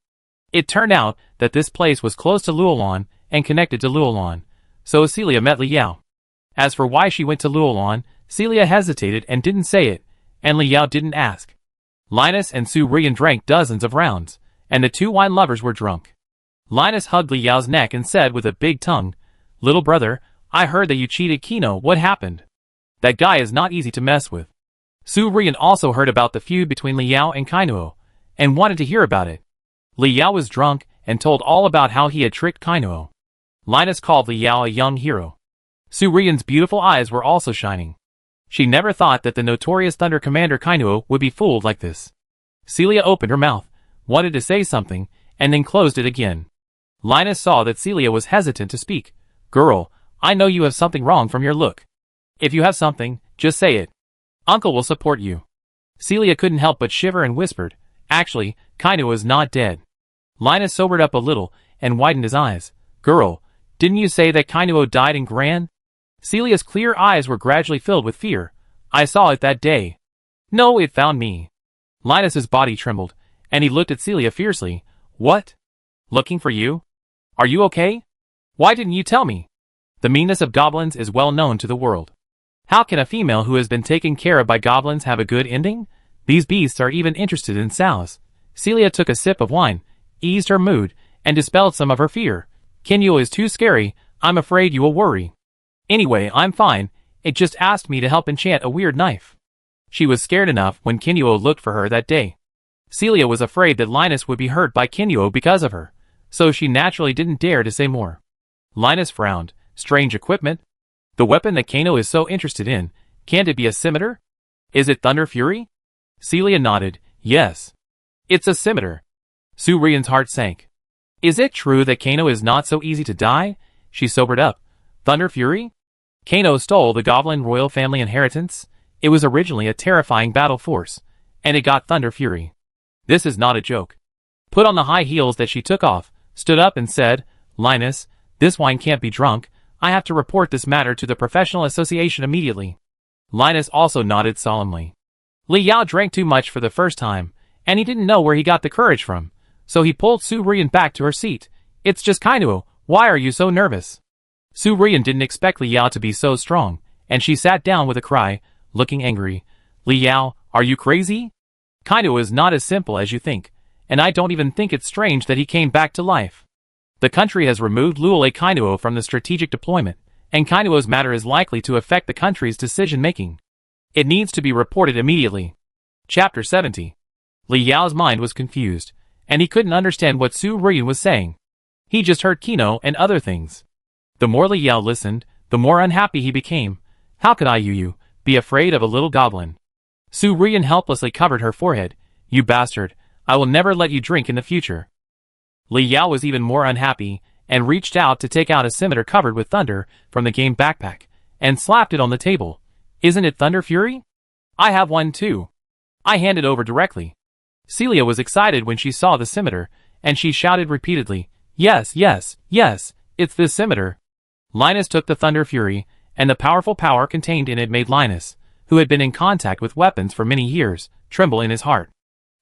It turned out that this place was close to Luolan and connected to Luolan, so Celia met Li Yao. As for why she went to Luolan, Celia hesitated and didn't say it, and Li Yao didn't ask. Linus and Su Rian drank dozens of rounds, and the two wine lovers were drunk. Linus hugged Li Yao's neck and said with a big tongue, Little brother, I heard that you cheated Kino. What happened? That guy is not easy to mess with. Su Rian also heard about the feud between Li Yao and Kainuo, and wanted to hear about it. Li Yao was drunk and told all about how he had tricked Kainuo. Linus called Li Yao a young hero. Su Rian's beautiful eyes were also shining. She never thought that the notorious Thunder Commander Kainuo would be fooled like this. Celia opened her mouth, wanted to say something, and then closed it again. Linus saw that Celia was hesitant to speak. Girl, I know you have something wrong from your look. If you have something, just say it. Uncle will support you. Celia couldn't help but shiver and whispered, Actually, Kainuo is not dead. Linus sobered up a little and widened his eyes. Girl, didn't you say that Kainuo died in Gran? Celia's clear eyes were gradually filled with fear. I saw it that day. No, it found me. Linus's body trembled, and he looked at Celia fiercely. What? Looking for you? Are you okay? Why didn't you tell me? The meanness of goblins is well known to the world. How can a female who has been taken care of by goblins have a good ending? These beasts are even interested in sows. Celia took a sip of wine, eased her mood, and dispelled some of her fear. Kainuo is too scary. I'm afraid you will worry. Anyway, I'm fine. It just asked me to help enchant a weird knife. She was scared enough when Kainuo looked for her that day. Celia was afraid that Linus would be hurt by Kainuo because of her, so she naturally didn't dare to say more. Linus frowned. Strange equipment? The weapon that Kainuo is so interested in, can't it be a scimitar? Is it Thunder Fury? Celia nodded. Yes. It's a scimitar. Su Rian's heart sank. Is it true that Kainuo is not so easy to die? She sobered up. Thunder Fury? Kainuo stole the goblin royal family inheritance. It was originally a terrifying battle force, and it got Thunder Fury. This is not a joke. Put on the high heels that she took off, stood up and said, Linus, this wine can't be drunk. I have to report this matter to the professional association immediately. Linus also nodded solemnly. Li Yao drank too much for the first time, and he didn't know where he got the courage from, so he pulled Su Rian back to her seat. It's just Kainuo, why are you so nervous? Su Rian didn't expect Li Yao to be so strong, and she sat down with a cry, looking angry. Li Yao, are you crazy? Kainuo is not as simple as you think, and I don't even think it's strange that he came back to life. The country has removed Luole Kainuo from the strategic deployment, and Kainuo's matter is likely to affect the country's decision-making. It needs to be reported immediately. Chapter 70. Li Yao's mind was confused, and he couldn't understand what Su Rian was saying. He just heard Kino and other things. The more Li Yao listened, the more unhappy he became. How could you be afraid of a little goblin? Su Rian helplessly covered her forehead. You bastard, I will never let you drink in the future. Li Yao was even more unhappy, and reached out to take out a scimitar covered with thunder from the game backpack, and slapped it on the table. Isn't it Thunder Fury? I have one too. I handed over directly. Celia was excited when she saw the scimitar, and she shouted repeatedly, Yes, yes, yes, it's this scimitar. Linus took the Thunder Fury, and the powerful power contained in it made Linus, who had been in contact with weapons for many years, tremble in his heart.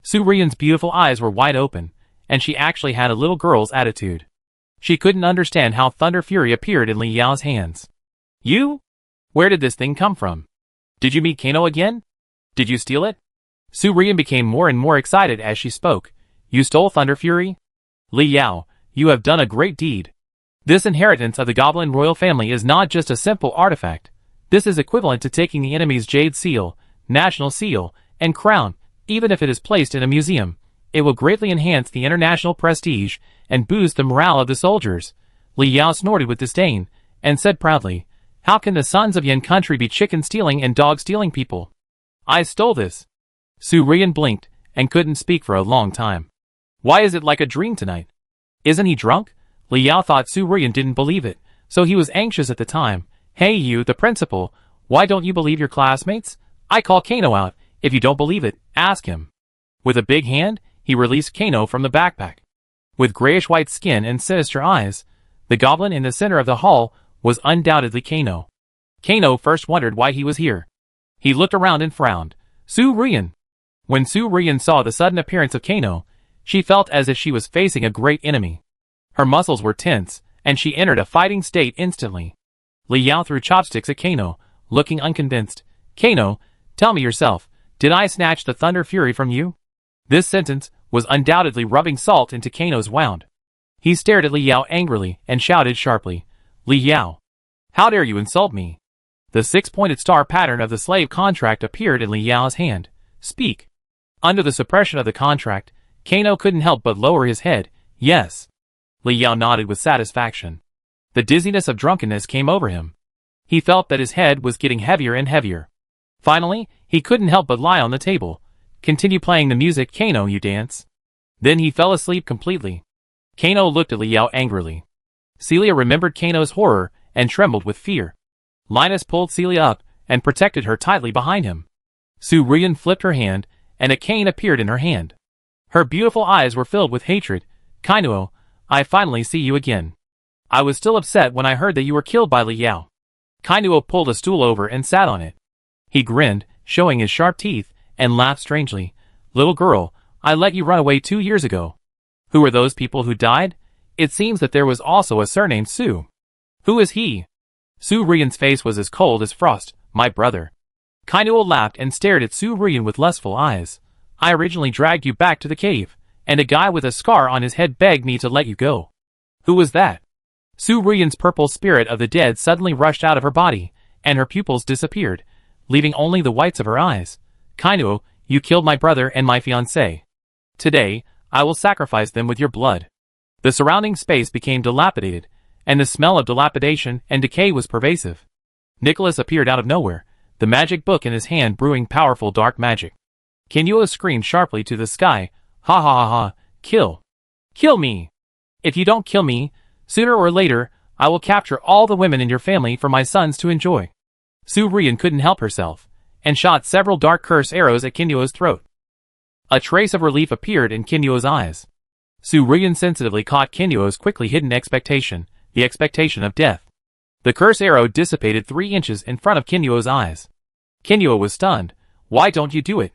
Su Rian's beautiful eyes were wide open, and she actually had a little girl's attitude. She couldn't understand how Thunder Fury appeared in Li Yao's hands. You? Where did this thing come from? Did you meet Kano again? Did you steal it? Su Rian became more and more excited as she spoke. You stole Thunder Fury? Li Yao, you have done a great deed. This inheritance of the Goblin royal family is not just a simple artifact. This is equivalent to taking the enemy's Jade Seal, National Seal, and Crown. Even if it is placed in a museum, it will greatly enhance the international prestige and boost the morale of the soldiers. Li Yao snorted with disdain, and said proudly, How can the sons of Yan country be chicken-stealing and dog-stealing people? I stole this. Su Rian blinked, and couldn't speak for a long time. Why is it like a dream tonight? Isn't he drunk? Li Yao thought Su Rian didn't believe it, so he was anxious at the time. Hey you, the principal, why don't you believe your classmates? I call Kano out. If you don't believe it, ask him. With a big hand, he released Kano from the backpack. With grayish-white skin and sinister eyes, the goblin in the center of the hall was undoubtedly Kano. Kano first wondered why he was here. He looked around and frowned. Su Rian. When Su Rian saw the sudden appearance of Kano, she felt as if she was facing a great enemy. Her muscles were tense, and she entered a fighting state instantly. Li Yao threw chopsticks at Kano, looking unconvinced. Kano, tell me yourself, did I snatch the Thunder Fury from you? This sentence was undoubtedly rubbing salt into Kano's wound. He stared at Li Yao angrily and shouted sharply, Li Yao, how dare you insult me? The six-pointed star pattern of the slave contract appeared in Li Yao's hand. Speak. Under the suppression of the contract, Kano couldn't help but lower his head. Yes. Li Yao nodded with satisfaction. The dizziness of drunkenness came over him. He felt that his head was getting heavier and heavier. Finally, he couldn't help but lie on the table. Continue playing the music, Kano, you dance. Then he fell asleep completely. Kano looked at Li Yao angrily. Celia remembered Kano's horror and trembled with fear. Linus pulled Celia up and protected her tightly behind him. Su Rian flipped her hand, and a cane appeared in her hand. Her beautiful eyes were filled with hatred. Kainuo, I finally see you again. I was still upset when I heard that you were killed by Li Yao. Kainuo pulled a stool over and sat on it. He grinned, showing his sharp teeth, and laughed strangely. Little girl, I let you run away 2 years ago. Who were those people who died? It seems that there was also a surnamed Su. Who is he? Su Rian's face was as cold as frost. My brother. Kainuo laughed and stared at Su Rian with lustful eyes. I originally dragged you back to the cave, and a guy with a scar on his head begged me to let you go. Who was that? Su Rian's purple spirit of the dead suddenly rushed out of her body, and her pupils disappeared, leaving only the whites of her eyes. Kainuo, you killed my brother and my fiancé. Today, I will sacrifice them with your blood. The surrounding space became dilapidated, and the smell of dilapidation and decay was pervasive. Nicholas appeared out of nowhere, the magic book in his hand brewing powerful dark magic. Kainuo screamed sharply to the sky, Ha ha ha ha, kill. Kill me. If you don't kill me, sooner or later, I will capture all the women in your family for my sons to enjoy. Su Rian couldn't help herself, and shot several dark curse arrows at Kainuo's throat. A trace of relief appeared in Kainuo's eyes. Su Rian sensitively caught Kainuo's quickly hidden expectation, the expectation of death. The curse arrow dissipated 3 inches in front of Kainuo's eyes. Kainuo was stunned. Why don't you do it?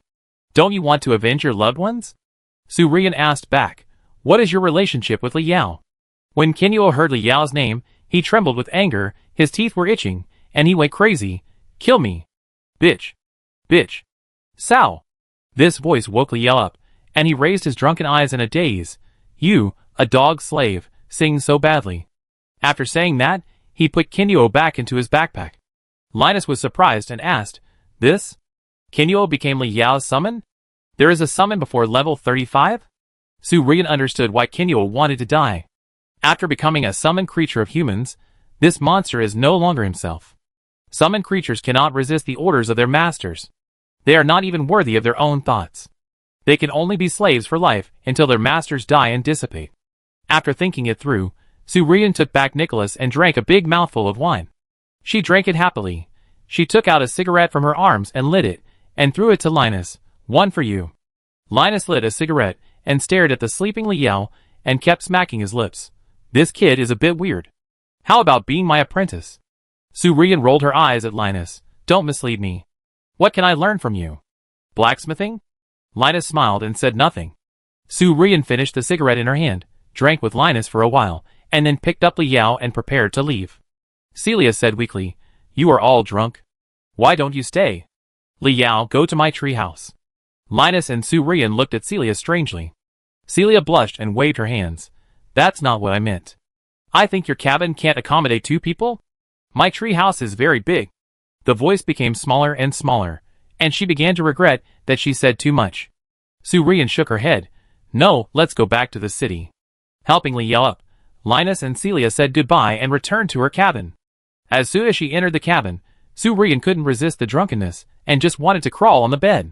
Don't you want to avenge your loved ones? Su Rian asked back. What is your relationship with Li Yao? When Kinyo heard Li Yao's name, he trembled with anger, his teeth were itching, and he went crazy. Kill me. Bitch. Bitch. Sao. This voice woke Li Yao up, and he raised his drunken eyes in a daze. You, a dog slave, sing so badly. After saying that, he put Kinyo back into his backpack. Linus was surprised and asked, This? Kinyo became Li Yao's summon? There is a summon before level 35? Su Rian understood why Kinyo wanted to die. After becoming a summoned creature of humans, this monster is no longer himself. Summoned creatures cannot resist the orders of their masters. They are not even worthy of their own thoughts. They can only be slaves for life until their masters die and dissipate. After thinking it through, Su Rian took back Nicholas and drank a big mouthful of wine. She drank it happily. She took out a cigarette from her arms and lit it, and threw it to Linus. One for you. Linus lit a cigarette and stared at the sleeping Li Yao and kept smacking his lips. This kid is a bit weird. How about being my apprentice? Su Rian rolled her eyes at Linus. Don't mislead me. What can I learn from you? Blacksmithing? Linus smiled and said nothing. Su Rian finished the cigarette in her hand, drank with Linus for a while, and then picked up Li Yao and prepared to leave. Celia said weakly, You are all drunk. Why don't you stay? Li Yao, go to my treehouse. Linus and Su Rian looked at Celia strangely. Celia blushed and waved her hands. That's not what I meant. I think your cabin can't accommodate 2 people? My treehouse is very big. The voice became smaller and smaller, and she began to regret that she said too much. Su Rian shook her head. No, let's go back to the city. Helping Li Yao up, Linus and Celia said goodbye and returned to her cabin. As soon as she entered the cabin, Su Rian couldn't resist the drunkenness and just wanted to crawl on the bed.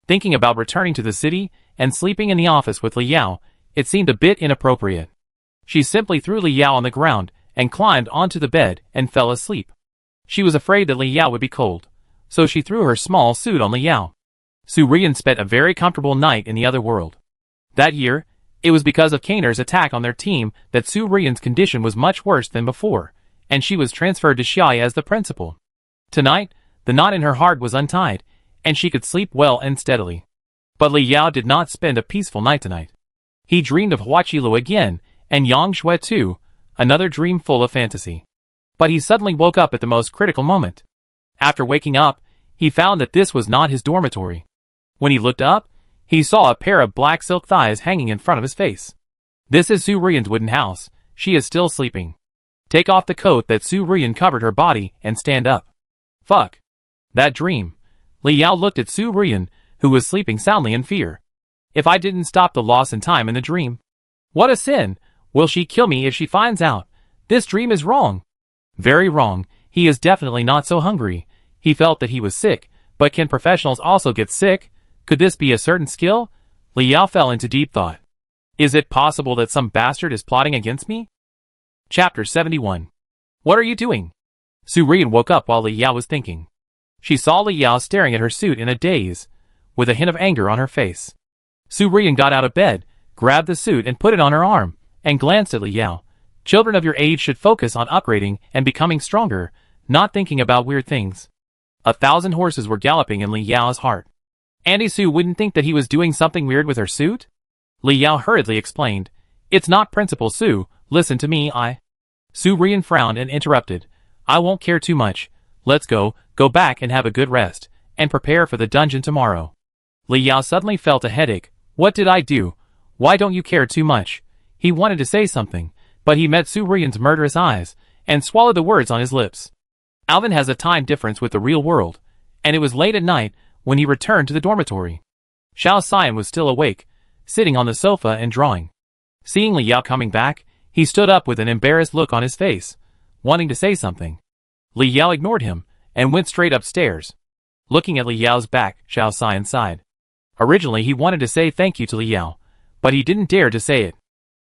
Thinking about returning to the city and sleeping in the office with Li Yao, it seemed a bit inappropriate. She simply threw Li Yao on the ground and climbed onto the bed and fell asleep. She was afraid that Li Yao would be cold, so she threw her small suit on Li Yao. Su Rian spent a very comfortable night in the other world. That year, it was because of Kaner's attack on their team that Su Rian's condition was much worse than before, and she was transferred to Xiai as the principal. Tonight, the knot in her heart was untied, and she could sleep well and steadily. But Li Yao did not spend a peaceful night tonight. He dreamed of Huaqilu again, and Yang Shui too, another dream full of fantasy. But he suddenly woke up at the most critical moment. After waking up, he found that this was not his dormitory. When he looked up, he saw a pair of black silk thighs hanging in front of his face. This is Su Rian's wooden house. She is still sleeping. Take off the coat that Su Rian covered her body and stand up. Fuck. That dream. Li Yao looked at Su Rian, who was sleeping soundly in fear. If I didn't stop the loss in time in the dream. What a sin. Will she kill me if she finds out? This dream is wrong. Very wrong. He is definitely not so hungry. He felt that he was sick, but can professionals also get sick? Could this be a certain skill? Li Yao fell into deep thought. Is it possible that some bastard is plotting against me? Chapter 71. What are you doing? Su Rian woke up while Li Yao was thinking. She saw Li Yao staring at her suit in a daze, with a hint of anger on her face. Su Rian got out of bed, grabbed the suit and put it on her arm, and glanced at Li Yao. Children of your age should focus on upgrading and becoming stronger, not thinking about weird things. 1,000 horses were galloping in Li Yao's heart. Andy Su wouldn't think that he was doing something weird with her suit? Li Yao hurriedly explained. It's not Principal Su, listen to me, Su Rian frowned and interrupted. I won't care too much. Let's go back and have a good rest, and prepare for the dungeon tomorrow. Li Yao suddenly felt a headache. What did I do? Why don't you care too much? He wanted to say something, but he met Su Rian's murderous eyes, and swallowed the words on his lips. Alvin has a time difference with the real world, and it was late at night when he returned to the dormitory. Xiao Xian was still awake, sitting on the sofa and drawing. Seeing Li Yao coming back, he stood up with an embarrassed look on his face, wanting to say something. Li Yao ignored him, and went straight upstairs. Looking at Li Yao's back, Xiao Xian sighed. Originally he wanted to say thank you to Li Yao, but he didn't dare to say it.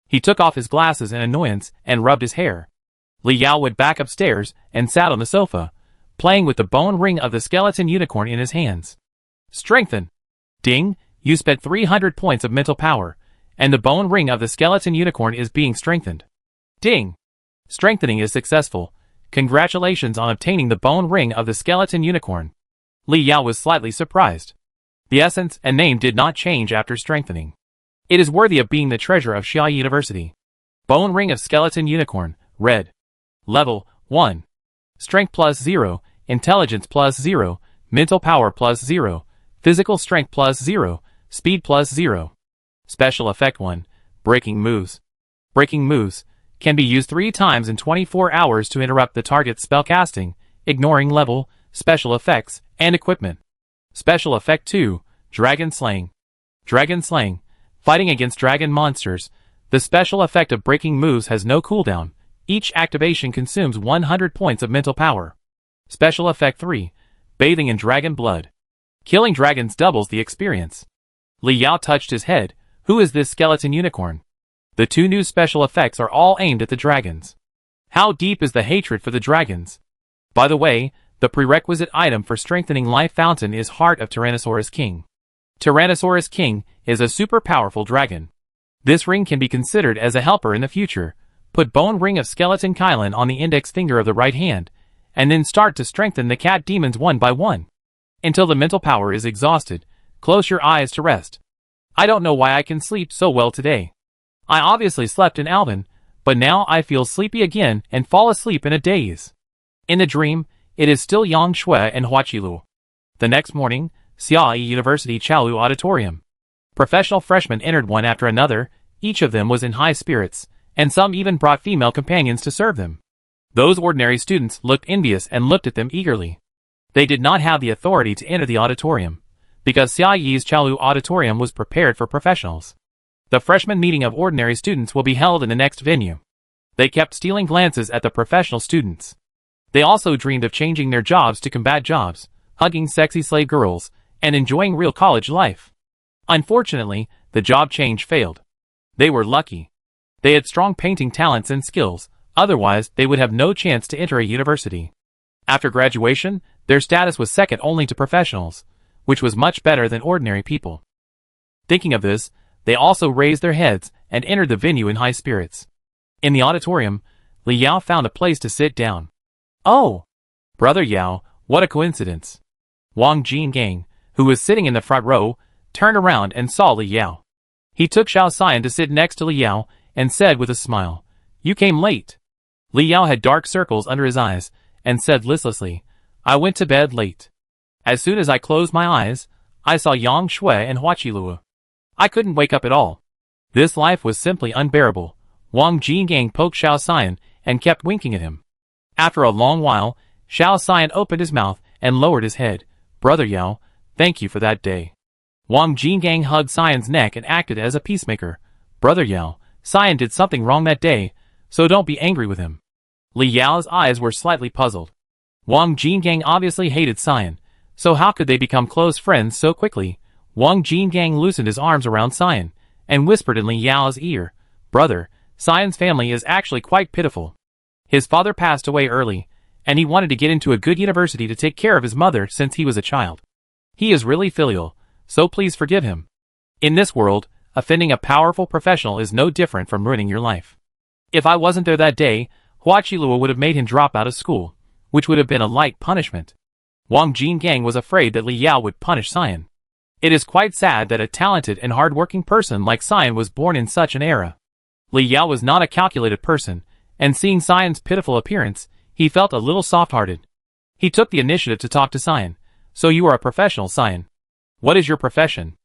He took off his glasses in annoyance and rubbed his hair. Li Yao went back upstairs and sat on the sofa, playing with the bone ring of the skeleton unicorn in his hands. Strengthen. Ding, you spent 300 points of mental power, and the bone ring of the skeleton unicorn is being strengthened. Ding. Strengthening is successful. Congratulations on obtaining the bone ring of the skeleton unicorn. Li Yao was slightly surprised. The essence and name did not change after strengthening. It is worthy of being the treasure of Xiaoyi University. Bone Ring of Skeleton Unicorn, Red. Level 1. Strength plus 0, Intelligence plus 0, Mental Power plus 0, Physical Strength plus 0, Speed plus 0. Special Effect 1. Breaking Moves. Breaking Moves can be used 3 times in 24 hours to interrupt the target's spellcasting, ignoring level, special effects, and equipment. Special Effect 2. Dragon Slaying. Dragon Slaying. Fighting against dragon monsters. The special effect of breaking moves has no cooldown. Each activation consumes 100 points of mental power. Special Effect 3. Bathing in Dragon Blood. Killing dragons doubles the experience. Li Yao touched his head. Who is this skeleton unicorn? The 2 new special effects are all aimed at the dragons. How deep is the hatred for the dragons? By the way, the prerequisite item for strengthening Life Fountain is Heart of Tyrannosaurus King. Tyrannosaurus King is a super powerful dragon. This ring can be considered as a helper in the future. Put Bone Ring of Skeleton Kylan on the index finger of the right hand, and then start to strengthen the cat demons one by one. Until the mental power is exhausted, close your eyes to rest. I don't know why I can sleep so well today. I obviously slept in Alvin, but now I feel sleepy again and fall asleep in a daze. In the dream, it is still Yang Shui and Huaqilu. The next morning, Xiaoyi University Chaolu Auditorium. Professional freshmen entered one after another, each of them was in high spirits, and some even brought female companions to serve them. Those ordinary students looked envious and looked at them eagerly. They did not have the authority to enter the auditorium, because Xiaoyi's Chaolu Auditorium was prepared for professionals. The freshman meeting of ordinary students will be held in the next venue. They kept stealing glances at the professional students. They also dreamed of changing their jobs to combat jobs, hugging sexy slave girls, and enjoying real college life. Unfortunately, the job change failed. They were lucky. They had strong painting talents and skills, otherwise they would have no chance to enter a university. After graduation, their status was second only to professionals, which was much better than ordinary people. Thinking of this, they also raised their heads and entered the venue in high spirits. In the auditorium, Li Yao found a place to sit down. Oh! Brother Yao, what a coincidence. Wang Jinggang, who was sitting in the front row, turned around and saw Li Yao. He took Xiao Xian to sit next to Li Yao and said with a smile, "You came late." Li Yao had dark circles under his eyes and said listlessly, "I went to bed late. As soon as I closed my eyes, I saw Yang Shui and Huaqilu. I couldn't wake up at all. This life was simply unbearable." Wang Jinggang poked Xiao Xian and kept winking at him. After a long while, Xiao Xian opened his mouth and lowered his head. "Brother Yao, thank you for that day." Wang Jinggang hugged Xian's neck and acted as a peacemaker. "Brother Yao, Xian did something wrong that day, so don't be angry with him." Li Yao's eyes were slightly puzzled. Wang Jinggang obviously hated Xian, so how could they become close friends so quickly? Wang Jinggang loosened his arms around Xian and whispered in Li Yao's ear, "Brother, Xian's family is actually quite pitiful. His father passed away early, and he wanted to get into a good university to take care of his mother since he was a child. He is really filial, so please forgive him. In this world, offending a powerful professional is no different from ruining your life. If I wasn't there that day, Huaqilu would have made him drop out of school, which would have been a light punishment." Wang Jinggang was afraid that Li Yao would punish Xian. It is quite sad that a talented and hard-working person like Xian was born in such an era. Li Yao was not a calculated person, and seeing Xian's pitiful appearance, he felt a little soft-hearted. He took the initiative to talk to Xian. "So you are a professional, Xian. What is your profession?"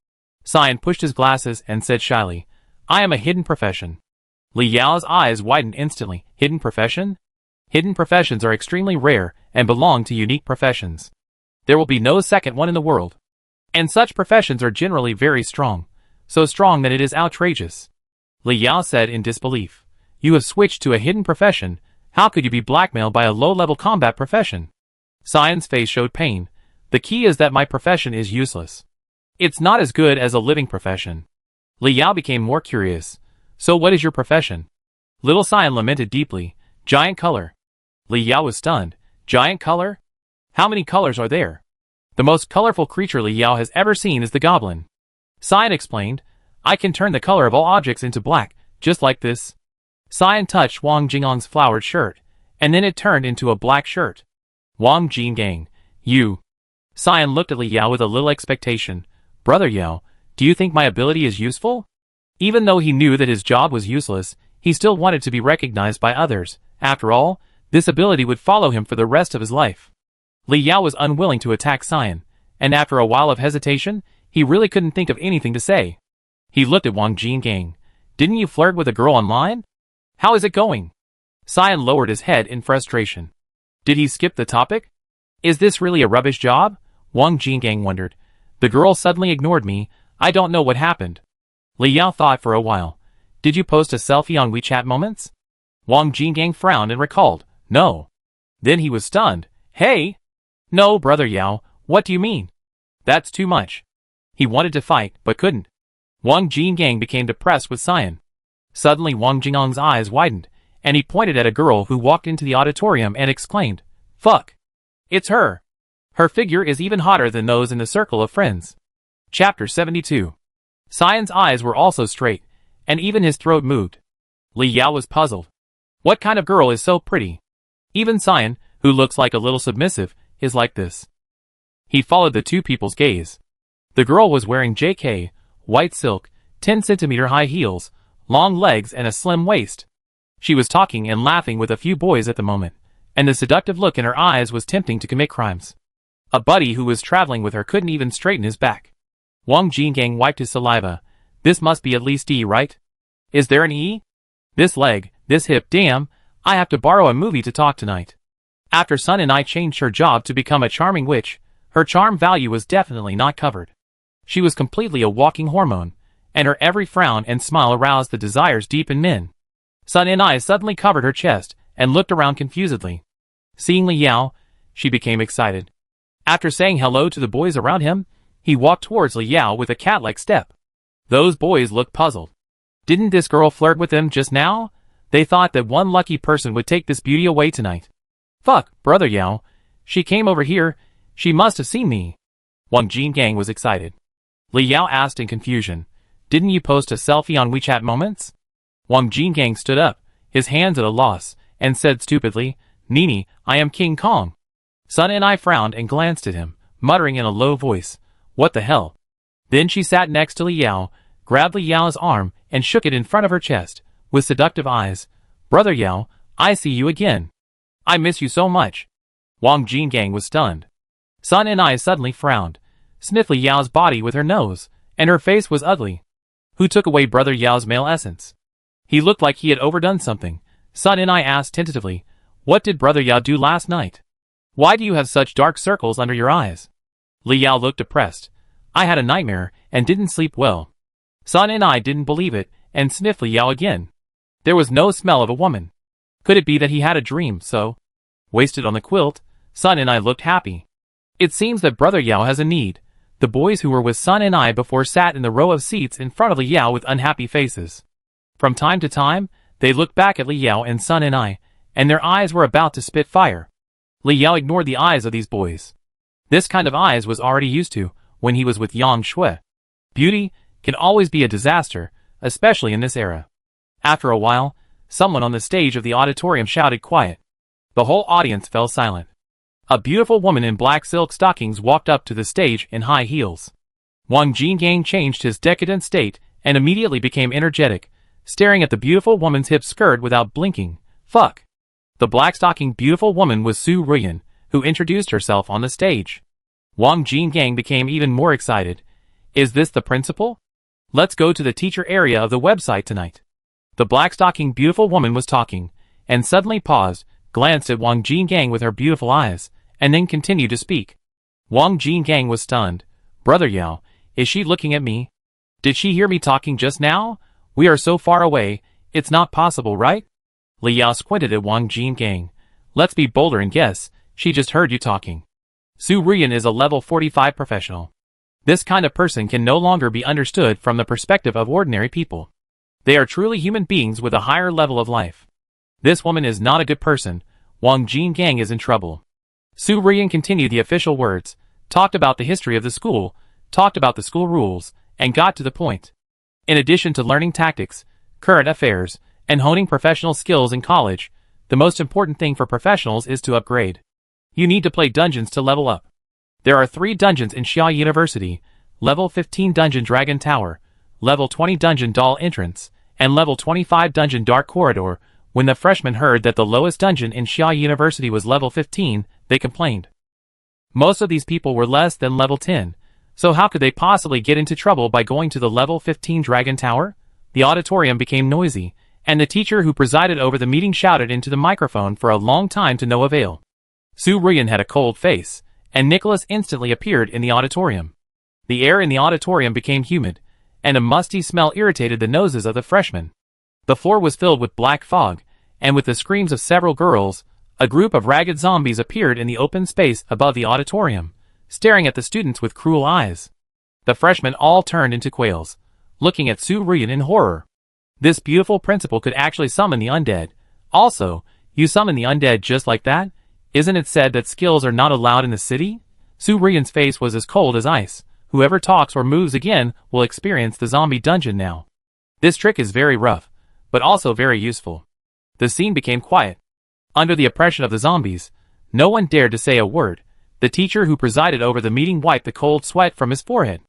Xian pushed his glasses and said shyly, "I am a hidden profession." Li Yao's eyes widened instantly. Hidden profession? Hidden professions are extremely rare and belong to unique professions. There will be no second one in the world. And such professions are generally very strong, so strong that it is outrageous. Li Yao said in disbelief, "You have switched to a hidden profession. How could you be blackmailed by a low-level combat profession?" Xian's face showed pain. "The key is that my profession is useless. It's not as good as a living profession." Li Yao became more curious. "So what is your profession?" Little Xian lamented deeply. "Giant color." Li Yao was stunned. "Giant color? How many colors are there?" "The most colorful creature Li Yao has ever seen is the goblin." Xian explained, "I can turn the color of all objects into black, just like this." Xian touched Wang Jinggang's flowered shirt, and then it turned into a black shirt. Wang Jinggang, "You." Xian looked at Li Yao with a little expectation. Brother Yao, do you think my ability is useful? Even though he knew that his job was useless, he still wanted to be recognized by others. After all, this ability would follow him for the rest of his life. Li Yao was unwilling to attack Cyan, and after a while of hesitation, he really couldn't think of anything to say. He looked at Wang Jinggang. Didn't you flirt with a girl online? How is it going? Cyan lowered his head in frustration. Did he skip the topic? Is this really a rubbish job? Wang Jinggang wondered. The girl suddenly ignored me. I don't know what happened. Li Yao thought for a while. Did you post a selfie on WeChat Moments? Wang Jinggang frowned and recalled. No. Then he was stunned. Hey! No, Brother Yao, what do you mean? That's too much. He wanted to fight, but couldn't. Wang Jinggang became depressed with Cyan. Suddenly Wang Jingang's eyes widened, and he pointed at a girl who walked into the auditorium and exclaimed, Fuck! It's her! Her figure is even hotter than those in the circle of friends. Chapter 72. Cyan's eyes were also straight, and even his throat moved. Li Yao was puzzled. What kind of girl is so pretty? Even Cyan, who looks like a little submissive, is like this. He followed the two people's gaze. The girl was wearing JK, white silk, 10-centimeter high heels, long legs and a slim waist. She was talking and laughing with a few boys at the moment, and the seductive look in her eyes was tempting to commit crimes. A buddy who was traveling with her couldn't even straighten his back. Wang Jinggang wiped his saliva. This must be at least E, right? Is there an E? This leg, this hip, damn, I have to borrow a movie to talk tonight. After Sun and I changed her job to become a charming witch, her charm value was definitely not covered. She was completely a walking hormone, and her every frown and smile aroused the desires deep in men. Sun and I suddenly covered her chest and looked around confusedly. Seeing Li Yao, she became excited. After saying hello to the boys around him, he walked towards Li Yao with a cat-like step. Those boys looked puzzled. Didn't this girl flirt with them just now? They thought that one lucky person would take this beauty away tonight. Fuck, Brother Yao. She came over here. She must have seen me. Wang Jinggang was excited. Li Yao asked in confusion. Didn't you post a selfie on WeChat Moments? Wang Jinggang stood up, his hands at a loss, and said stupidly, Nini, I am King Kong. Sun and I frowned and glanced at him, muttering in a low voice, What the hell? Then she sat next to Li Yao, grabbed Li Yao's arm, and shook it in front of her chest, with seductive eyes. Brother Yao, I see you again. I miss you so much. Wang Jinggang was stunned. Sun and I suddenly frowned, sniffed Li Yao's body with her nose, and her face was ugly. Who took away Brother Yao's male essence? He looked like he had overdone something. Sun and I asked tentatively, What did Brother Yao do last night? Why do you have such dark circles under your eyes? Li Yao looked depressed. I had a nightmare and didn't sleep well. Sun and I didn't believe it and sniffed Li Yao again. There was no smell of a woman. Could it be that he had a dream, so? Wasted on the quilt, Sun and I looked happy. It seems that Brother Yao has a need. The boys who were with Sun and I before sat in the row of seats in front of Li Yao with unhappy faces. From time to time, they looked back at Li Yao and Sun and I, and their eyes were about to spit fire. Li Yao ignored the eyes of these boys. This kind of eyes was already used to when he was with Yang Shui. Beauty can always be a disaster, especially in this era. After a while, someone on the stage of the auditorium shouted quiet. The whole audience fell silent. A beautiful woman in black silk stockings walked up to the stage in high heels. Wang Jinggang changed his decadent state and immediately became energetic, staring at the beautiful woman's hip skirt without blinking. Fuck. The black-stocking beautiful woman was Su Ruyan, who introduced herself on the stage. Wang Jinggang became even more excited. Is this the principal? Let's go to the teacher area of the website tonight. The black-stocking beautiful woman was talking, and suddenly paused, glanced at Wang Jinggang with her beautiful eyes, and then continued to speak. Wang Jinggang was stunned. Brother Yao, is she looking at me? Did she hear me talking just now? We are so far away, it's not possible, right? Li Yao squinted at Wang Jinggang. Let's be bolder and guess, she just heard you talking. Su Ruyan is a level 45 professional. This kind of person can no longer be understood from the perspective of ordinary people. They are truly human beings with a higher level of life. This woman is not a good person. Wang Jinggang is in trouble. Su Ruyan continued the official words, talked about the history of the school, talked about the school rules, and got to the point. In addition to learning tactics, current affairs, and honing professional skills in college, the most important thing for professionals is to upgrade. You need to play dungeons to level up. There are 3 dungeons in Xia University, Level 15 Dungeon Dragon Tower, Level 20 Dungeon Doll Entrance, and Level 25 Dungeon Dark Corridor. When the freshmen heard that the lowest dungeon in Xia University was level 15, they complained. Most of these people were less than level 10, so how could they possibly get into trouble by going to the level 15 Dragon Tower? The auditorium became noisy, and the teacher who presided over the meeting shouted into the microphone for a long time to no avail. Su Ruyan had a cold face, and Nicholas instantly appeared in the auditorium. The air in the auditorium became humid, and a musty smell irritated the noses of the freshmen. The floor was filled with black fog, and with the screams of several girls, a group of ragged zombies appeared in the open space above the auditorium, staring at the students with cruel eyes. The freshmen all turned into quails, looking at Su Ruyan in horror. This beautiful principal could actually summon the undead. Also, you summon the undead just like that? Isn't it said that skills are not allowed in the city? Su Ruyan's face was as cold as ice. Whoever talks or moves again will experience the zombie dungeon now. This trick is very rough, but also very useful. The scene became quiet. Under the oppression of the zombies, no one dared to say a word. The teacher who presided over the meeting wiped the cold sweat from his forehead.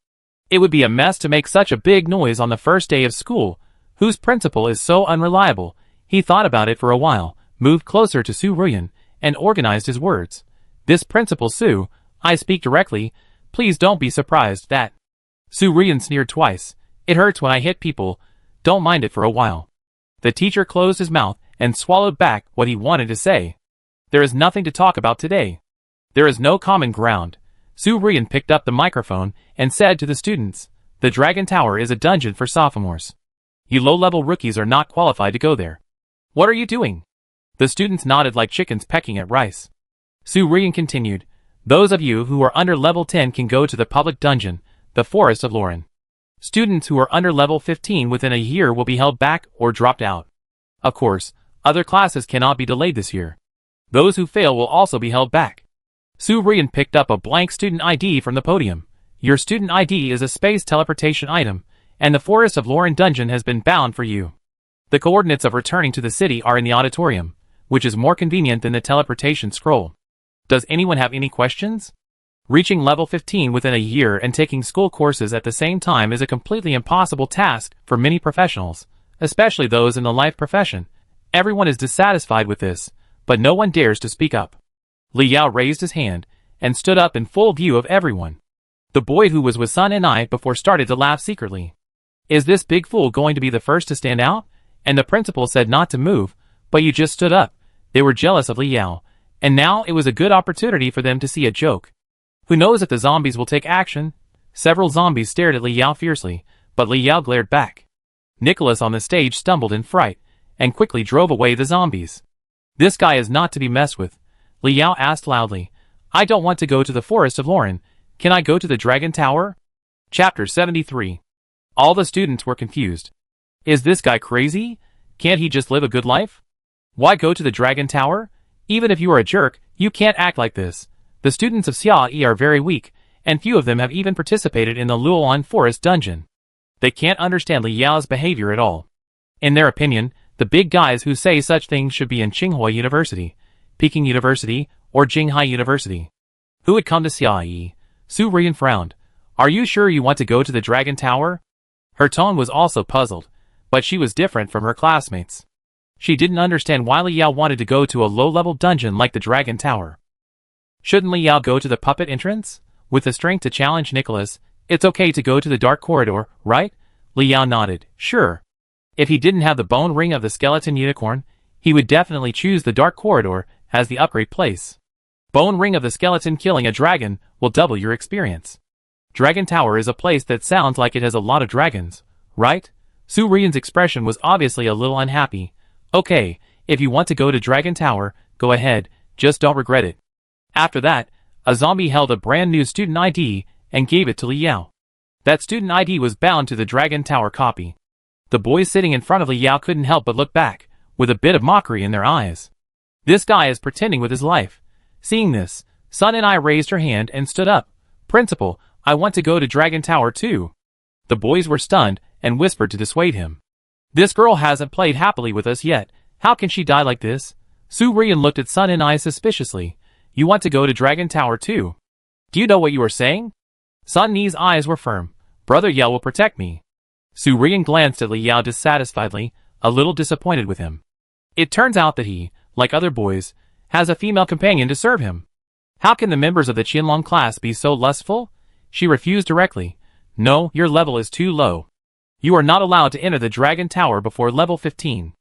It would be a mess to make such a big noise on the first day of school. Whose principal is so unreliable? He thought about it for a while, moved closer to Su Ruyan, and organized his words. This principal Su, I speak directly. Please don't be surprised that. Su Ruyan sneered twice. It hurts when I hit people. Don't mind it for a while. The teacher closed his mouth and swallowed back what he wanted to say. There is nothing to talk about today. There is no common ground. Su Ruyan picked up the microphone and said to the students, the Dragon Tower is a dungeon for sophomores. You low-level rookies are not qualified to go there. What are you doing? The students nodded like chickens pecking at rice. Su Ruyan continued, those of you who are under level 10 can go to the public dungeon, the Forest of Lauren. Students who are under level 15 within a year will be held back or dropped out. Of course, other classes cannot be delayed this year. Those who fail will also be held back. Su Ruyan picked up a blank student ID from the podium. Your student ID is a space teleportation item, and the Forest of Lauren dungeon has been bound for you. The coordinates of returning to the city are in the auditorium, which is more convenient than the teleportation scroll. Does anyone have any questions? Reaching level 15 within a year and taking school courses at the same time is a completely impossible task for many professionals, especially those in the life profession. Everyone is dissatisfied with this, but no one dares to speak up. Li Yao raised his hand and stood up in full view of everyone. The boy who was with Sun and I before started to laugh secretly. Is this big fool going to be the first to stand out? And the principal said not to move, but you just stood up. They were jealous of Li Yao, and now it was a good opportunity for them to see a joke. Who knows if the zombies will take action? Several zombies stared at Li Yao fiercely, but Li Yao glared back. Nicholas on the stage stumbled in fright, and quickly drove away the zombies. This guy is not to be messed with. Li Yao asked loudly, I don't want to go to the Forest of Lauren. Can I go to the Dragon Tower? Chapter 73. All the students were confused. Is this guy crazy? Can't he just live a good life? Why go to the Dragon Tower? Even if you are a jerk, you can't act like this. The students of Xia Yi are very weak, and few of them have even participated in the Luolan Forest dungeon. They can't understand Li Yao's behavior at all. In their opinion, the big guys who say such things should be in Tsinghua University, Peking University, or Jinghai University. Who would come to Xia Yi? Su Ruyan frowned. Are you sure you want to go to the Dragon Tower? Her tone was also puzzled, but she was different from her classmates. She didn't understand why Li Yao wanted to go to a low-level dungeon like the Dragon Tower. Shouldn't Li Yao go to the puppet entrance? With the strength to challenge Nicholas, it's okay to go to the dark corridor, right? Li Yao nodded. Sure. If he didn't have the bone ring of the skeleton unicorn, he would definitely choose the dark corridor as the upgrade place. Bone ring of the skeleton killing a dragon will double your experience. Dragon Tower is a place that sounds like it has a lot of dragons, right? Su Ruyan's expression was obviously a little unhappy. Okay, if you want to go to Dragon Tower, go ahead, just don't regret it. After that, a zombie held a brand new student ID and gave it to Li Yao. That student ID was bound to the Dragon Tower copy. The boys sitting in front of Li Yao couldn't help but look back, with a bit of mockery in their eyes. This guy is pretending with his life. Seeing this, Sun and I raised her hand and stood up. Principal, I want to go to Dragon Tower too. The boys were stunned and whispered to dissuade him. This girl hasn't played happily with us yet. How can she die like this? Su Ruyan looked at Sun and I suspiciously. You want to go to Dragon Tower too? Do you know what you are saying? Sun Ni's eyes were firm. Brother Yao will protect me. Su Rian glanced at Li Yao dissatisfiedly, a little disappointed with him. It turns out that he, like other boys, has a female companion to serve him. How can the members of the Qianlong class be so lustful? She refused directly. No, your level is too low. You are not allowed to enter the Dragon Tower before level 15.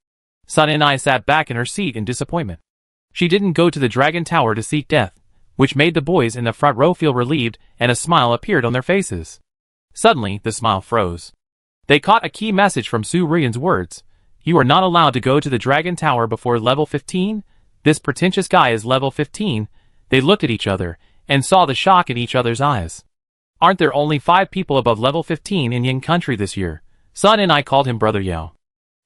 Sun Ni sat back in her seat in disappointment. She didn't go to the Dragon Tower to seek death, which made the boys in the front row feel relieved, and a smile appeared on their faces. Suddenly, the smile froze. They caught a key message from Su Rian's words. You are not allowed to go to the Dragon Tower before level 15? This pretentious guy is level 15. They looked at each other, and saw the shock in each other's eyes. Aren't there only 5 people above level 15 in Yin country this year? Sun and I called him Brother Yao.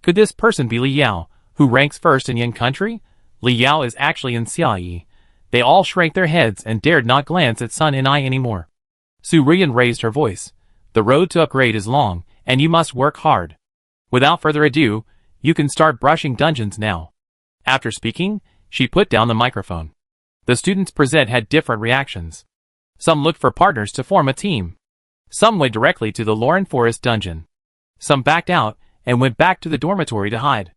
Could this person be Li Yao, who ranks first in Yin country? Li Yao is actually in Xiaoyi. They all shrank their heads and dared not glance at Sun and I anymore. Su Rian raised her voice. The road to upgrade is long, and you must work hard. Without further ado, you can start brushing dungeons now. After speaking, she put down the microphone. The students present had different reactions. Some looked for partners to form a team. Some went directly to the Lauren Forest dungeon. Some backed out and went back to the dormitory to hide.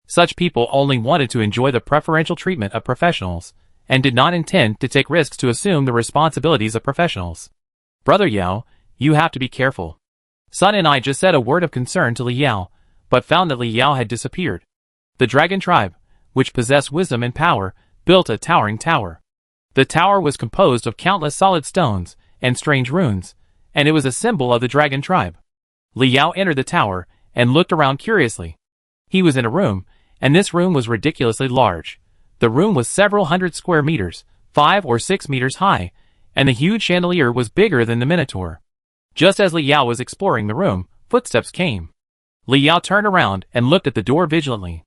Such people only wanted to enjoy the preferential treatment of professionals, and did not intend to take risks to assume the responsibilities of professionals. Brother Yao, you have to be careful. Sun and I just said a word of concern to Li Yao, but found that Li Yao had disappeared. The dragon tribe, which possessed wisdom and power, built a towering tower. The tower was composed of countless solid stones and strange runes, and it was a symbol of the dragon tribe. Li Yao entered the tower and looked around curiously. He was in a room, and this room was ridiculously large. The room was several hundred square meters, 5 or 6 meters high, and the huge chandelier was bigger than the Minotaur. Just as Li Yao was exploring the room, footsteps came. Li Yao turned around and looked at the door vigilantly.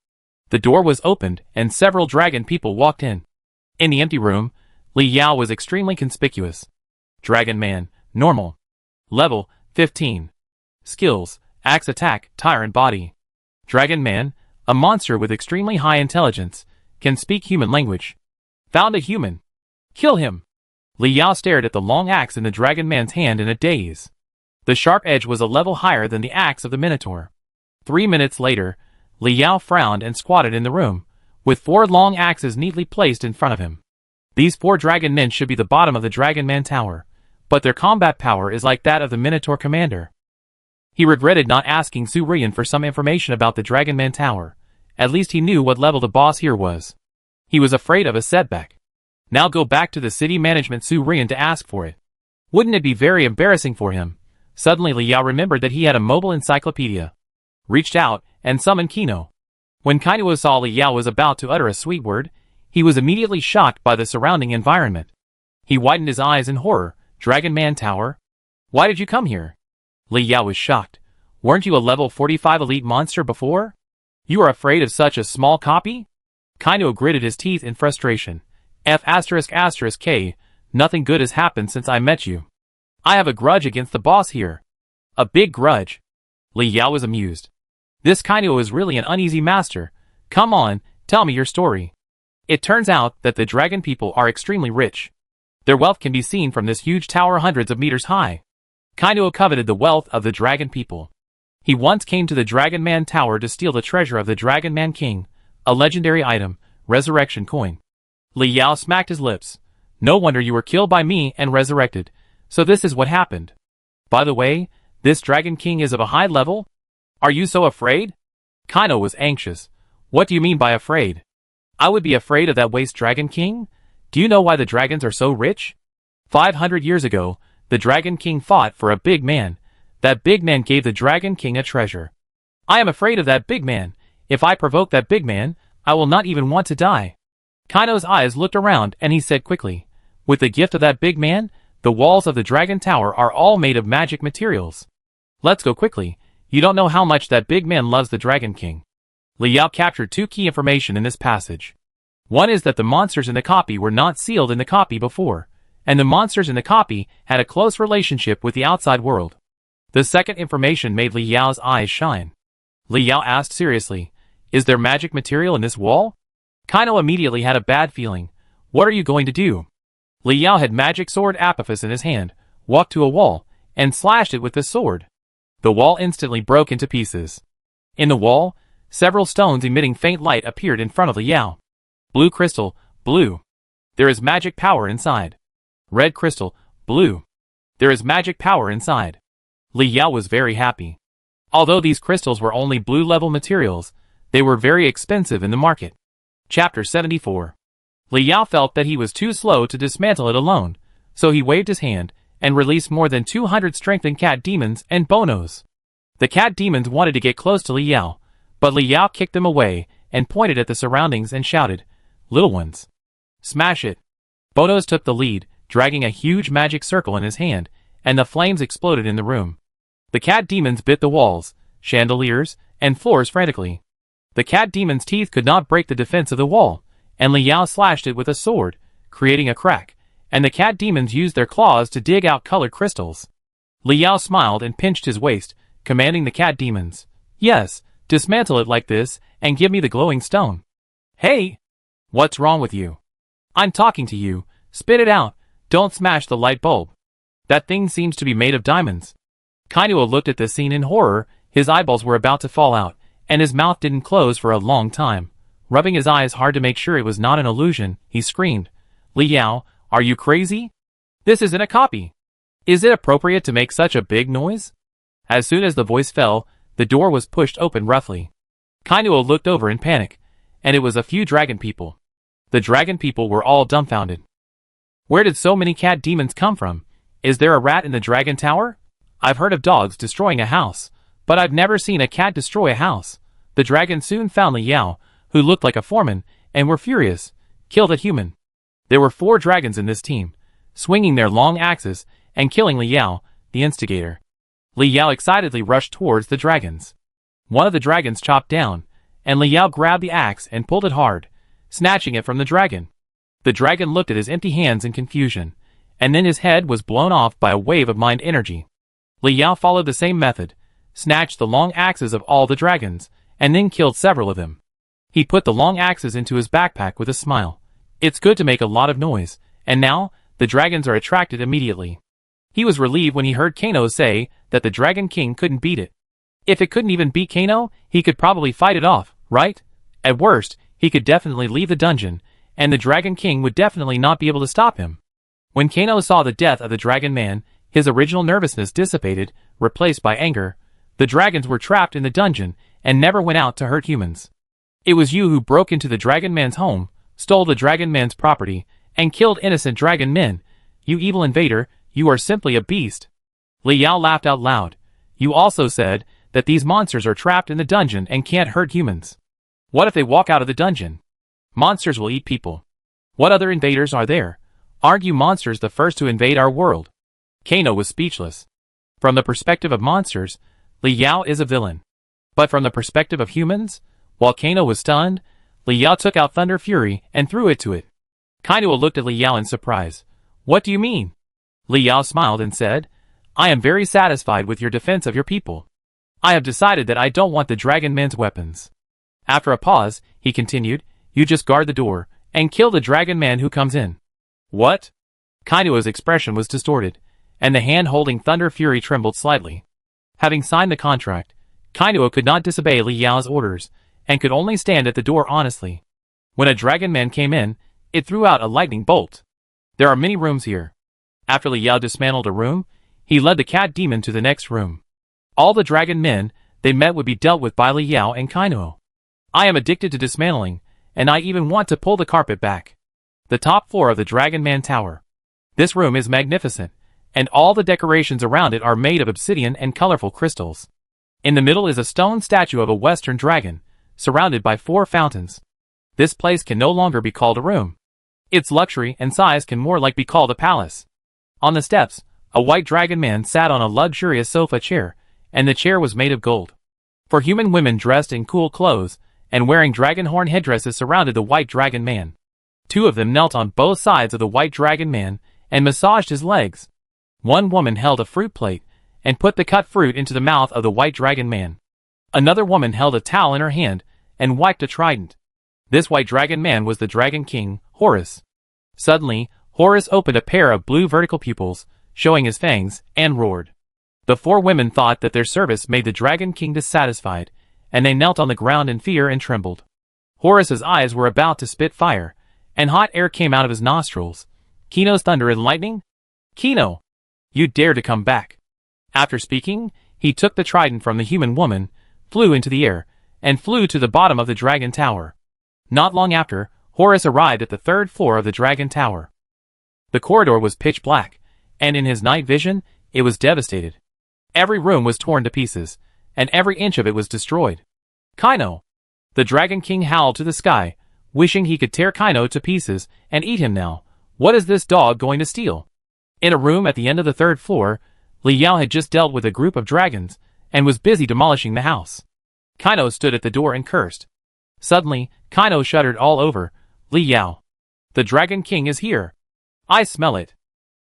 The door was opened, and several dragon people walked in. In the empty room, Li Yao was extremely conspicuous. Dragon Man, normal. Level, 15. Skills, axe attack, tyrant body. Dragon Man, a monster with extremely high intelligence, can speak human language. Found a human. Kill him. Li Yao stared at the long axe in the Dragon Man's hand in a daze. The sharp edge was a level higher than the axe of the Minotaur. 3 minutes later, Li Yao frowned and squatted in the room, with 4 long axes neatly placed in front of him. These 4 dragon men should be the bottom of the Dragon Man Tower, but their combat power is like that of the Minotaur commander. He regretted not asking Su Rian for some information about the Dragon Man Tower. At least he knew what level the boss here was. He was afraid of a setback. Now go back to the city management Su Rian to ask for it. Wouldn't it be very embarrassing for him? Suddenly Li Yao remembered that he had a mobile encyclopedia. Reached out and summoned Kino. When Kino saw Li Yao was about to utter a sweet word, he was immediately shocked by the surrounding environment. He widened his eyes in horror. Dragon Man Tower? Why did you come here? Li Yao was shocked. Weren't you a level 45 elite monster before? You are afraid of such a small copy? Kino gritted his teeth in frustration. F***K, nothing good has happened since I met you. I have a grudge against the boss here. A big grudge. Li Yao was amused. This Kino is really an uneasy master. Come on, tell me your story. It turns out that the dragon people are extremely rich. Their wealth can be seen from this huge tower hundreds of meters high. Kino coveted the wealth of the dragon people. He once came to the Dragon Man Tower to steal the treasure of the Dragon Man King, a legendary item, resurrection coin. Li Yao smacked his lips. No wonder you were killed by me and resurrected. So this is what happened. By the way, this Dragon King is of a high level? Are you so afraid? Kino was anxious. What do you mean by afraid? I would be afraid of that waste Dragon King? Do you know why the dragons are so rich? 500 years ago, the Dragon King fought for a big man. That big man gave the Dragon King a treasure. I am afraid of that big man. If I provoke that big man, I will not even want to die. Kino's eyes looked around and he said quickly, with the gift of that big man, the walls of the Dragon Tower are all made of magic materials. Let's go quickly. You don't know how much that big man loves the Dragon King. Li Yao captured 2 key information in this passage. One is that the monsters in the copy were not sealed in the copy before, and the monsters in the copy had a close relationship with the outside world. The second information made Li Yao's eyes shine. Li Yao asked seriously, is there magic material in this wall? Kino immediately had a bad feeling. What are you going to do? Li Yao had magic sword Apophis in his hand. walked to a wall, and slashed it with his sword. The wall instantly broke into pieces. In the wall, several stones emitting faint light appeared in front of Li Yao. Blue crystal, blue. There is magic power inside. Red crystal, blue. There is magic power inside. Li Yao was very happy. Although these crystals were only blue-level materials, they were very expensive in the market. Chapter 74. Li Yao felt that he was too slow to dismantle it alone, so he waved his hand and released more than 200 strengthened cat demons and bonos. The cat demons wanted to get close to Li Yao, but Li Yao kicked them away and pointed at the surroundings and shouted, "Little ones, smash it." Bonos took the lead, dragging a huge magic circle in his hand, and the flames exploded in the room. The cat demons bit the walls, chandeliers, and floors frantically. The cat demon's teeth could not break the defense of the wall, and Li Yao slashed it with a sword, creating a crack, and the cat demons used their claws to dig out colored crystals. Li Yao smiled and pinched his waist, commanding the cat demons, "Yes, dismantle it like this, and give me the glowing stone." "Hey! What's wrong with you? I'm talking to you, spit it out, don't smash the light bulb. That thing seems to be made of diamonds." Kainuo looked at the scene in horror, his eyeballs were about to fall out, and his mouth didn't close for a long time. Rubbing his eyes hard to make sure it was not an illusion, he screamed, "Li Yao, are you crazy? This isn't a copy. Is it appropriate to make such a big noise?" As soon as the voice fell, the door was pushed open roughly. Kainuo looked over in panic, and it was a few dragon people. The dragon people were all dumbfounded. "Where did so many cat demons come from? Is there a rat in the dragon tower? I've heard of dogs destroying a house, but I've never seen a cat destroy a house." The dragons soon found Li Yao, who looked like a foreman, and were furious, "Kill the human." There were 4 dragons in this team, swinging their long axes, and killing Li Yao, the instigator. Li Yao excitedly rushed towards the dragons. One of the dragons chopped down, and Li Yao grabbed the axe and pulled it hard, snatching it from the dragon. The dragon looked at his empty hands in confusion, and then his head was blown off by a wave of mind energy. Li Yao followed the same method, snatched the long axes of all the dragons, and then killed several of them. He put the long axes into his backpack with a smile. It's good to make a lot of noise, and now, the dragons are attracted immediately. He was relieved when he heard Kano say that the Dragon King couldn't beat it. If it couldn't even beat Kano, he could probably fight it off, right? At worst, he could definitely leave the dungeon, and the Dragon King would definitely not be able to stop him. When Kano saw the death of the Dragon Man, his original nervousness dissipated, replaced by anger. The dragons were trapped in the dungeon, and never went out to hurt humans. "It was you who broke into the Dragon Man's home, stole the Dragon Man's property, and killed innocent dragon men. You evil invader, you are simply a beast." Li Yao laughed out loud. "You also said that these monsters are trapped in the dungeon and can't hurt humans. What if they walk out of the dungeon? Monsters will eat people. What other invaders are there? Aren't you monsters the first to invade our world?" Kano was speechless. From the perspective of monsters, Li Yao is a villain. But from the perspective of humans, while Kano was stunned, Li Yao took out Thunder Fury and threw it to it. Kainuo looked at Li Yao in surprise. "What do you mean?" Li Yao smiled and said, "I am very satisfied with your defense of your people. I have decided that I don't want the Dragon Man's weapons." After a pause, he continued, "You just guard the door, and kill the Dragon Man who comes in." "What?" Kainuo's expression was distorted, and the hand holding Thunder Fury trembled slightly. Having signed the contract, Kainuo could not disobey Li Yao's orders, and could only stand at the door honestly. When a Dragon Man came in, it threw out a lightning bolt. There are many rooms here. After Li Yao dismantled a room, he led the cat demon to the next room. All the dragon men they met would be dealt with by Li Yao and Kainuo. "I am addicted to dismantling, and I even want to pull the carpet back." The top floor of the Dragon Man Tower. This room is magnificent, and all the decorations around it are made of obsidian and colorful crystals. In the middle is a stone statue of a western dragon, surrounded by 4 fountains. This place can no longer be called a room. Its luxury and size can more like be called a palace. On the steps, a white dragon man sat on a luxurious sofa chair, and the chair was made of gold. 4 human women dressed in cool clothes, and wearing dragon horn headdresses surrounded the white dragon man. 2 of them knelt on both sides of the white dragon man, and massaged his legs. One woman held a fruit plate, and put the cut fruit into the mouth of the white dragon man. Another woman held a towel in her hand, and wiped a trident. This white dragon man was the Dragon King, Horus. Suddenly, Horus opened a pair of blue vertical pupils, showing his fangs, and roared. The four women thought that their service made the Dragon King dissatisfied, and they knelt on the ground in fear and trembled. Horus's eyes were about to spit fire, and hot air came out of his nostrils. Kino's thunder and lightning? Kino! You dare to come back! After speaking, he took the trident from the human woman, flew into the air, and flew to the bottom of the dragon tower. Not long after, Horus arrived at the 3rd floor of the dragon tower. The corridor was pitch black, and in his night vision, it was devastated. Every room was torn to pieces, and every inch of it was destroyed. Kino! The Dragon King howled to the sky, wishing he could tear Kino to pieces and eat him now. What is this dog going to steal? In a room at the end of the 3rd floor, Li Yao had just dealt with a group of dragons, and was busy demolishing the house. Kino stood at the door and cursed. Suddenly, Kino shuddered all over. Li Yao! The Dragon King is here! I smell it!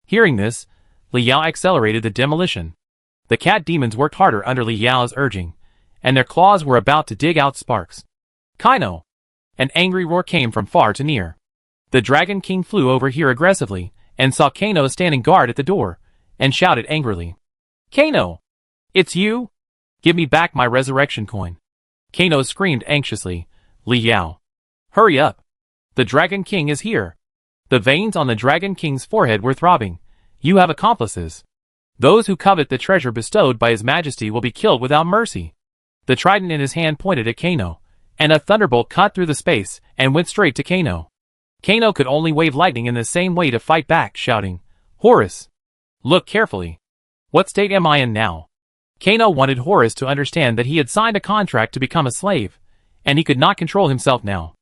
Hearing this, Li Yao accelerated the demolition. The cat demons worked harder under Li Yao's urging, and their claws were about to dig out sparks. Kino! An angry roar came from far to near. The Dragon King flew over here aggressively, and saw Kino standing guard at the door, and shouted angrily. Kino! It's you? Give me back my resurrection coin. Kino screamed anxiously. Li Yao! Hurry up! The Dragon King is here! The veins on the Dragon King's forehead were throbbing. You have accomplices. Those who covet the treasure bestowed by His Majesty will be killed without mercy. The trident in his hand pointed at Kino, and a thunderbolt cut through the space and went straight to Kino. Kino could only wave lightning in the same way to fight back, shouting, Horus! Look carefully. What state am I in now? Kino wanted Horus to understand that he had signed a contract to become a slave, and he could not control himself now.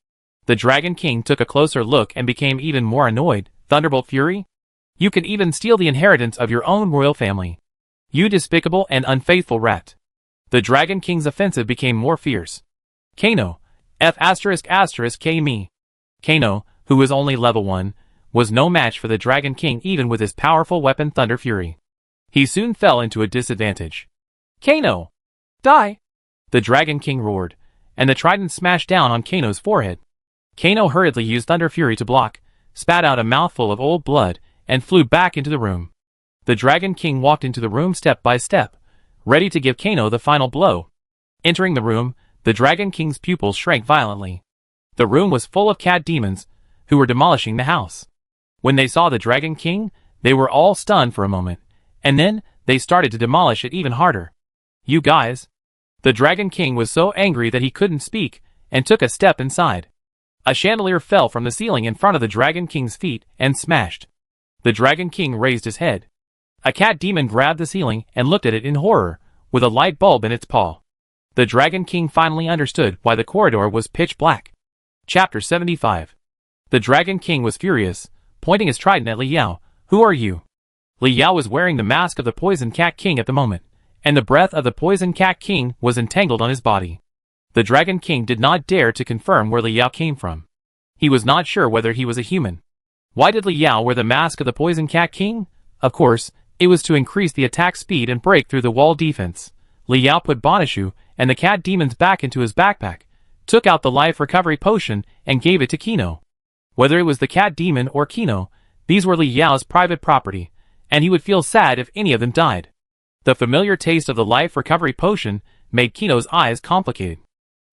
The Dragon King took a closer look and became even more annoyed. Thunderbolt fury? You can even steal the inheritance of your own royal family. You despicable and unfaithful rat. The Dragon King's offensive became more fierce. Kano, K me. Kano, who was only level 1, was no match for the Dragon King even with his powerful weapon Thunder Fury. He soon fell into a disadvantage. Kano! Die! The Dragon King roared, and the trident smashed down on Kano's forehead. Kano hurriedly used Thunder Fury to block, spat out a mouthful of old blood, and flew back into the room. The Dragon King walked into the room step by step, ready to give Kano the final blow. Entering the room, the Dragon King's pupils shrank violently. The room was full of cat demons, who were demolishing the house. When they saw the Dragon King, they were all stunned for a moment, and then they started to demolish it even harder. You guys! The Dragon King was so angry that he couldn't speak, and took a step inside. A chandelier fell from the ceiling in front of the Dragon King's feet and smashed. The Dragon King raised his head. A cat demon grabbed the ceiling and looked at it in horror, with a light bulb in its paw. The Dragon King finally understood why the corridor was pitch black. Chapter 75. The Dragon King was furious, pointing his trident at Li Yao. Who are you? Li Yao was wearing the mask of the Poison Cat King at the moment, and the breath of the Poison Cat King was entangled on his body. The Dragon King did not dare to confirm where Li Yao came from. He was not sure whether he was a human. Why did Li Yao wear the mask of the Poison Cat King? Of course, it was to increase the attack speed and break through the wall defense. Li Yao put Bonishu and the cat demons back into his backpack, took out the life recovery potion, and gave it to Kino. Whether it was the cat demon or Kino, these were Li Yao's private property, and he would feel sad if any of them died. The familiar taste of the life recovery potion made Kino's eyes complicated.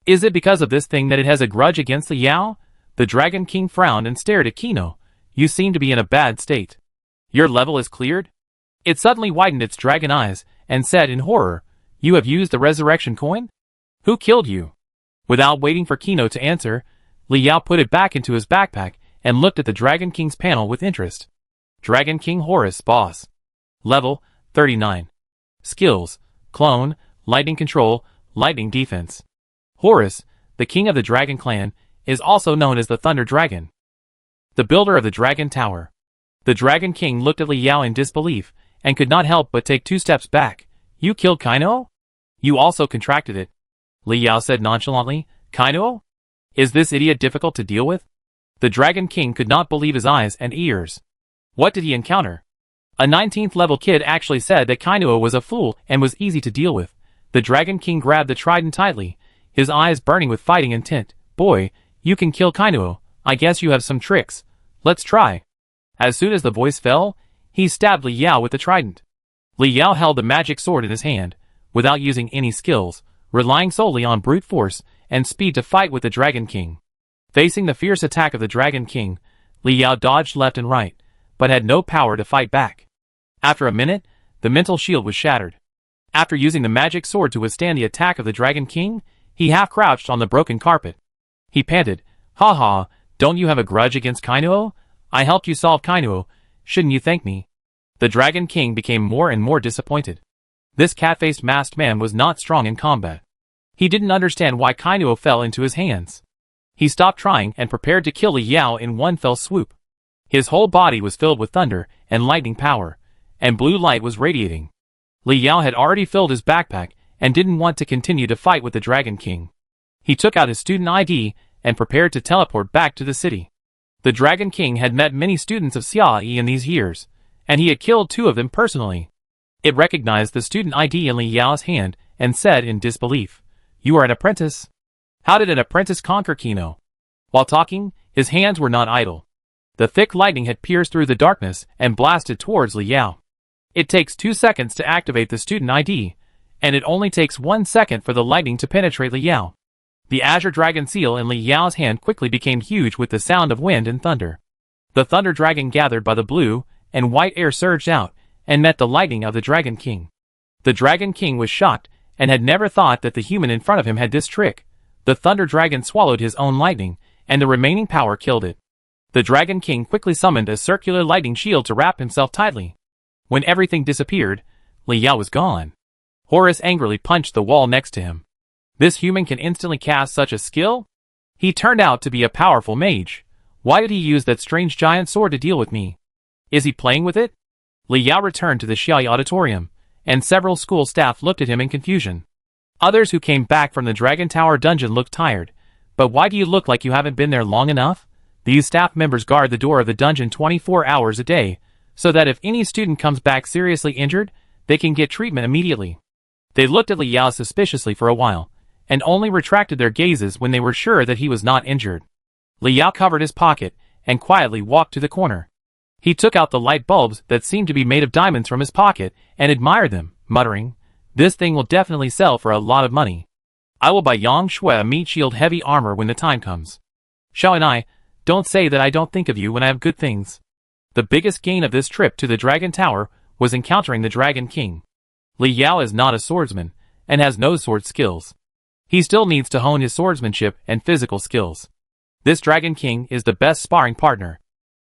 Is it because of this thing that it has a grudge against Li Yao? The Dragon King frowned and stared at Kino. You seem to be in a bad state. Your level is cleared? It suddenly widened its dragon eyes, and said in horror, You have used the resurrection coin? Who killed you? Without waiting for Kino to answer, Li Yao put it back into his backpack, and looked at the Dragon King's panel with interest. Dragon King Horus, boss. Level, 39. Skills, Clone, Lightning Control, Lightning Defense. Horus, the king of the Dragon Clan, is also known as the Thunder Dragon. The builder of the Dragon Tower. The Dragon King looked at Li Yao in disbelief, and could not help but take 2 steps back. You killed Kino? You also contracted it. Li Yao said nonchalantly. Kino? Is this idiot difficult to deal with? The Dragon King could not believe his eyes and ears. What did he encounter? A 19th level kid actually said that Kino was a fool and was easy to deal with. The Dragon King grabbed the trident tightly, his eyes burning with fighting intent. Boy, you can kill Kino. I guess you have some tricks. Let's try. As soon as the voice fell, He stabbed Li Yao with the trident. Li Yao held the magic sword in his hand, without using any skills, relying solely on brute force and speed to fight with the Dragon King. Facing the fierce attack of the Dragon King, Li Yao dodged left and right, but had no power to fight back. After a minute, the mental shield was shattered. After using the magic sword to withstand the attack of the Dragon King, he half-crouched on the broken carpet. He panted, "Ha ha, don't you have a grudge against Kainuo? I helped you solve Kainuo, shouldn't you thank me?" The Dragon King became more and more disappointed. This cat-faced masked man was not strong in combat. He didn't understand why Kainuo fell into his hands. He stopped trying and prepared to kill Li Yao in one fell swoop. His whole body was filled with thunder and lightning power, and blue light was radiating. Li Yao had already filled his backpack and didn't want to continue to fight with the Dragon King. He took out his student ID and prepared to teleport back to the city. The Dragon King had met many students of Xiaoyi in these years, and he had killed 2 of them personally. It recognized the student ID in Li Yao's hand and said in disbelief, "You are an apprentice." How did an apprentice conquer Kino? While talking, his hands were not idle. The thick lightning had pierced through the darkness and blasted towards Li Yao. It takes 2 seconds to activate the student ID, and it only takes 1 second for the lightning to penetrate Li Yao. The Azure Dragon seal in Li Yao's hand quickly became huge with the sound of wind and thunder. The Thunder Dragon gathered by the blue and white air surged out and met the lightning of the Dragon King. The Dragon King was shocked and had never thought that the human in front of him had this trick. The Thunder Dragon swallowed his own lightning, and the remaining power killed it. The Dragon King quickly summoned a circular lightning shield to wrap himself tightly. When everything disappeared, Li Yao was gone. Horus angrily punched the wall next to him. This human can instantly cast such a skill? He turned out to be a powerful mage. Why did he use that strange giant sword to deal with me? Is he playing with it? Li Yao returned to the Xiaoyi auditorium, and several school staff looked at him in confusion. Others who came back from the Dragon Tower dungeon looked tired. But why do you look like you haven't been there long enough? These staff members guard the door of the dungeon 24 hours a day, so that if any student comes back seriously injured, they can get treatment immediately. They looked at Li Yao suspiciously for a while, and only retracted their gazes when they were sure that he was not injured. Li Yao covered his pocket, and quietly walked to the corner. He took out the light bulbs that seemed to be made of diamonds from his pocket, and admired them, muttering, "This thing will definitely sell for a lot of money. I will buy Yang Shui a meat shield heavy armor when the time comes." Xiao and I, don't say that I don't think of you when I have good things. The biggest gain of this trip to the Dragon Tower was encountering the Dragon King. Li Yao is not a swordsman, and has no sword skills. He still needs to hone his swordsmanship and physical skills. This Dragon King is the best sparring partner.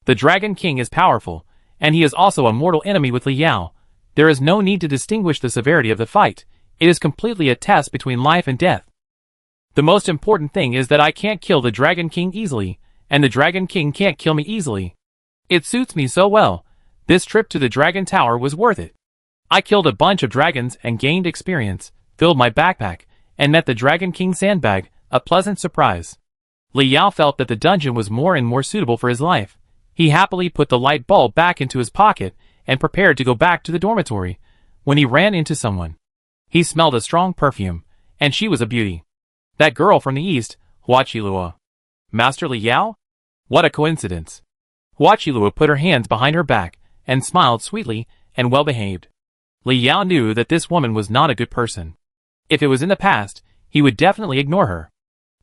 The Dragon King is powerful, and he is also a mortal enemy with Li Yao. There is no need to distinguish the severity of the fight. It is completely a test between life and death. The most important thing is that I can't kill the Dragon King easily, and the Dragon King can't kill me easily. It suits me so well. This trip to the Dragon Tower was worth it. I killed a bunch of dragons and gained experience, filled my backpack, and met the Dragon King sandbag, a pleasant surprise. Li Yao felt that the dungeon was more and more suitable for his life. He happily put the light bulb back into his pocket and prepared to go back to the dormitory, when he ran into someone. He smelled a strong perfume, and she was a beauty. That girl from the east, Huachilua. Master Li Yao? What a coincidence. Huachilua put her hands behind her back, and smiled sweetly and well-behaved. Li Yao knew that this woman was not a good person. If it was in the past, he would definitely ignore her.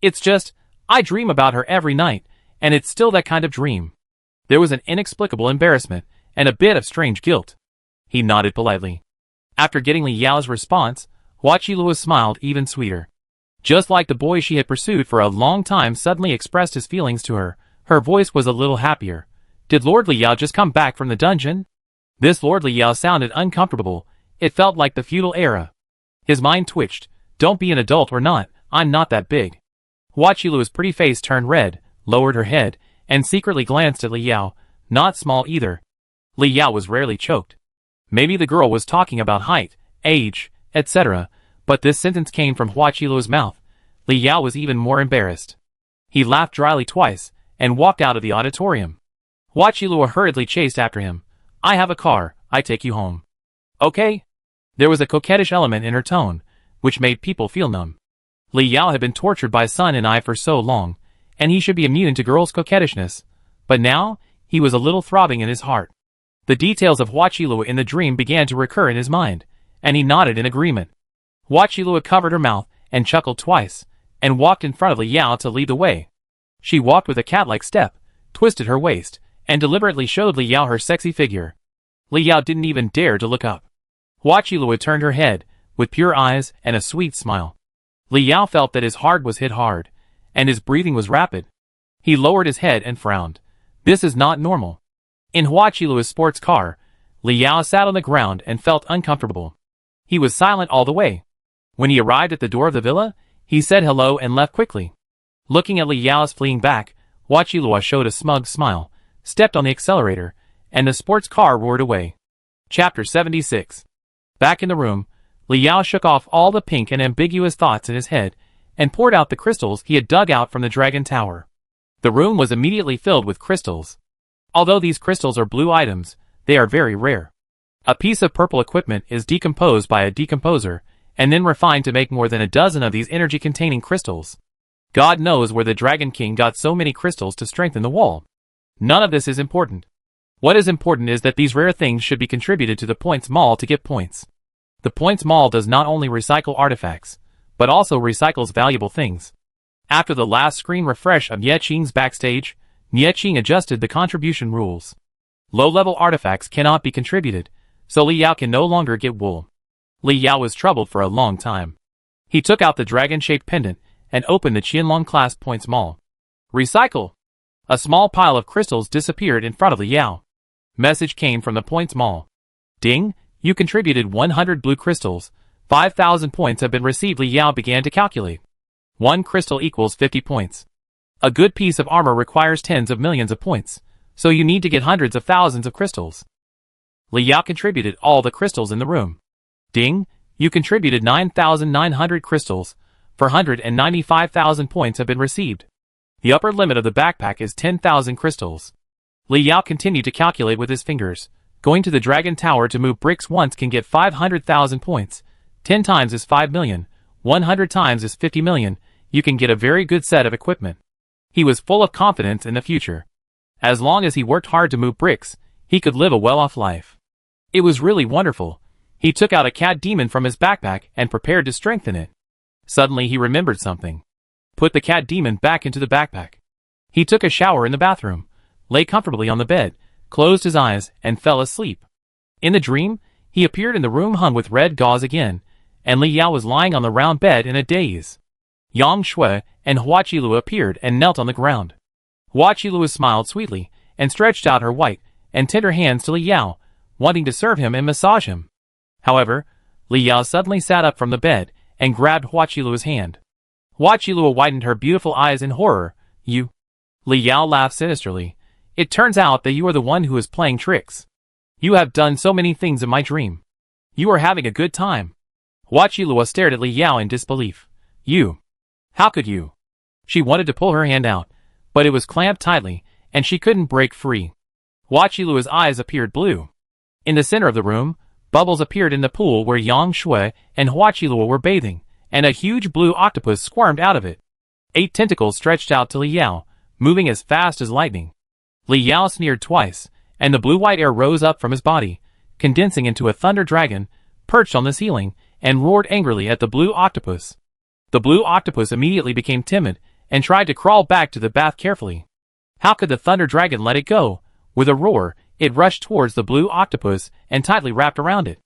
It's just, I dream about her every night, and it's still that kind of dream. There was an inexplicable embarrassment, and a bit of strange guilt. He nodded politely. After getting Li Yao's response, Huachilua smiled even sweeter. Just like the boy she had pursued for a long time suddenly expressed his feelings to her, her voice was a little happier. Did Lord Li Yao just come back from the dungeon? This Lord Li Yao sounded uncomfortable. It felt like the feudal era. His mind twitched. Don't be an adult or not, I'm not that big. Huachilua's pretty face turned red, lowered her head, and secretly glanced at Li Yao, not small either. Li Yao was rarely choked. Maybe the girl was talking about height, age, etc., but this sentence came from Huachilua's mouth. Li Yao was even more embarrassed. He laughed dryly twice, and walked out of the auditorium. Huachilua hurriedly chased after him. I have a car, I take you home. Okay? There was a coquettish element in her tone, which made people feel numb. Li Yao had been tortured by Sun and I for so long, and he should be immune to girls' coquettishness, but now, he was a little throbbing in his heart. The details of Huachilua in the dream began to recur in his mind, and he nodded in agreement. Huachilua covered her mouth and chuckled twice, and walked in front of Li Yao to lead the way. She walked with a cat-like step, twisted her waist, and deliberately showed Li Yao her sexy figure. Li Yao didn't even dare to look up. Huachilua turned her head, with pure eyes and a sweet smile. Li Yao felt that his heart was hit hard, and his breathing was rapid. He lowered his head and frowned. This is not normal. In Huachilua's sports car, Li Yao sat on the ground and felt uncomfortable. He was silent all the way. When he arrived at the door of the villa, he said hello and left quickly. Looking at Li Yao's fleeing back, Huachilua showed a smug smile, stepped on the accelerator, and the sports car roared away. Chapter 76. Back in the room, Li Yao shook off all the pink and ambiguous thoughts in his head, and poured out the crystals he had dug out from the dragon tower. The room was immediately filled with crystals. Although these crystals are blue items, they are very rare. A piece of purple equipment is decomposed by a decomposer, and then refined to make more than a dozen of these energy-containing crystals. God knows where the Dragon King got so many crystals to strengthen the wall. None of this is important. What is important is that these rare things should be contributed to the Points Mall to get points. The Points Mall does not only recycle artifacts, but also recycles valuable things. After the last screen refresh of Ye Qing's backstage, Ye Qing adjusted the contribution rules. Low-level artifacts cannot be contributed, so Li Yao can no longer get wool. Li Yao was troubled for a long time. He took out the dragon-shaped pendant and opened the Qianlong class Points Mall. Recycle! A small pile of crystals disappeared in front of Li Yao. Message came from the Points Mall. Ding! You contributed 100 blue crystals. 5,000 points have been received. Li Yao began to calculate. 1 crystal equals 50 points. A good piece of armor requires tens of millions of points, so you need to get hundreds of thousands of crystals. Li Yao contributed all the crystals in the room. Ding! You contributed 9,900 crystals. 495,000 points have been received. The upper limit of the backpack is 10,000 crystals. Li Yao continued to calculate with his fingers. Going to the Dragon Tower to move bricks once can get 500,000 points. 10 times is 5 million. 100 times is 50 million. You can get a very good set of equipment. He was full of confidence in the future. As long as he worked hard to move bricks, he could live a well-off life. It was really wonderful. He took out a cat demon from his backpack and prepared to strengthen it. Suddenly he remembered something. Put the cat demon back into the backpack. He took a shower in the bathroom, lay comfortably on the bed, closed his eyes, and fell asleep. In the dream, he appeared in the room hung with red gauze again, and Li Yao was lying on the round bed in a daze. Yang Shui and Huachilua appeared and knelt on the ground. Huachilua smiled sweetly, and stretched out her white and tender hands to Li Yao, wanting to serve him and massage him. However, Li Yao suddenly sat up from the bed and grabbed Huachilua's hand. Huachilua widened her beautiful eyes in horror. You? Li Yao laughed sinisterly. It turns out that you are the one who is playing tricks. You have done so many things in my dream. You are having a good time. Huachilua stared at Li Yao in disbelief. You? How could you? She wanted to pull her hand out, but it was clamped tightly, and she couldn't break free. Huachilua's eyes appeared blue. In the center of the room, bubbles appeared in the pool where Yang Shui and Huachilua were bathing, and a huge blue octopus squirmed out of it. 8 tentacles stretched out to Li Yao, moving as fast as lightning. Li Yao sneered twice, and the blue-white air rose up from his body, condensing into a thunder dragon, perched on the ceiling, and roared angrily at the blue octopus. The blue octopus immediately became timid, and tried to crawl back to the bath carefully. How could the thunder dragon let it go? With a roar, it rushed towards the blue octopus and tightly wrapped around it.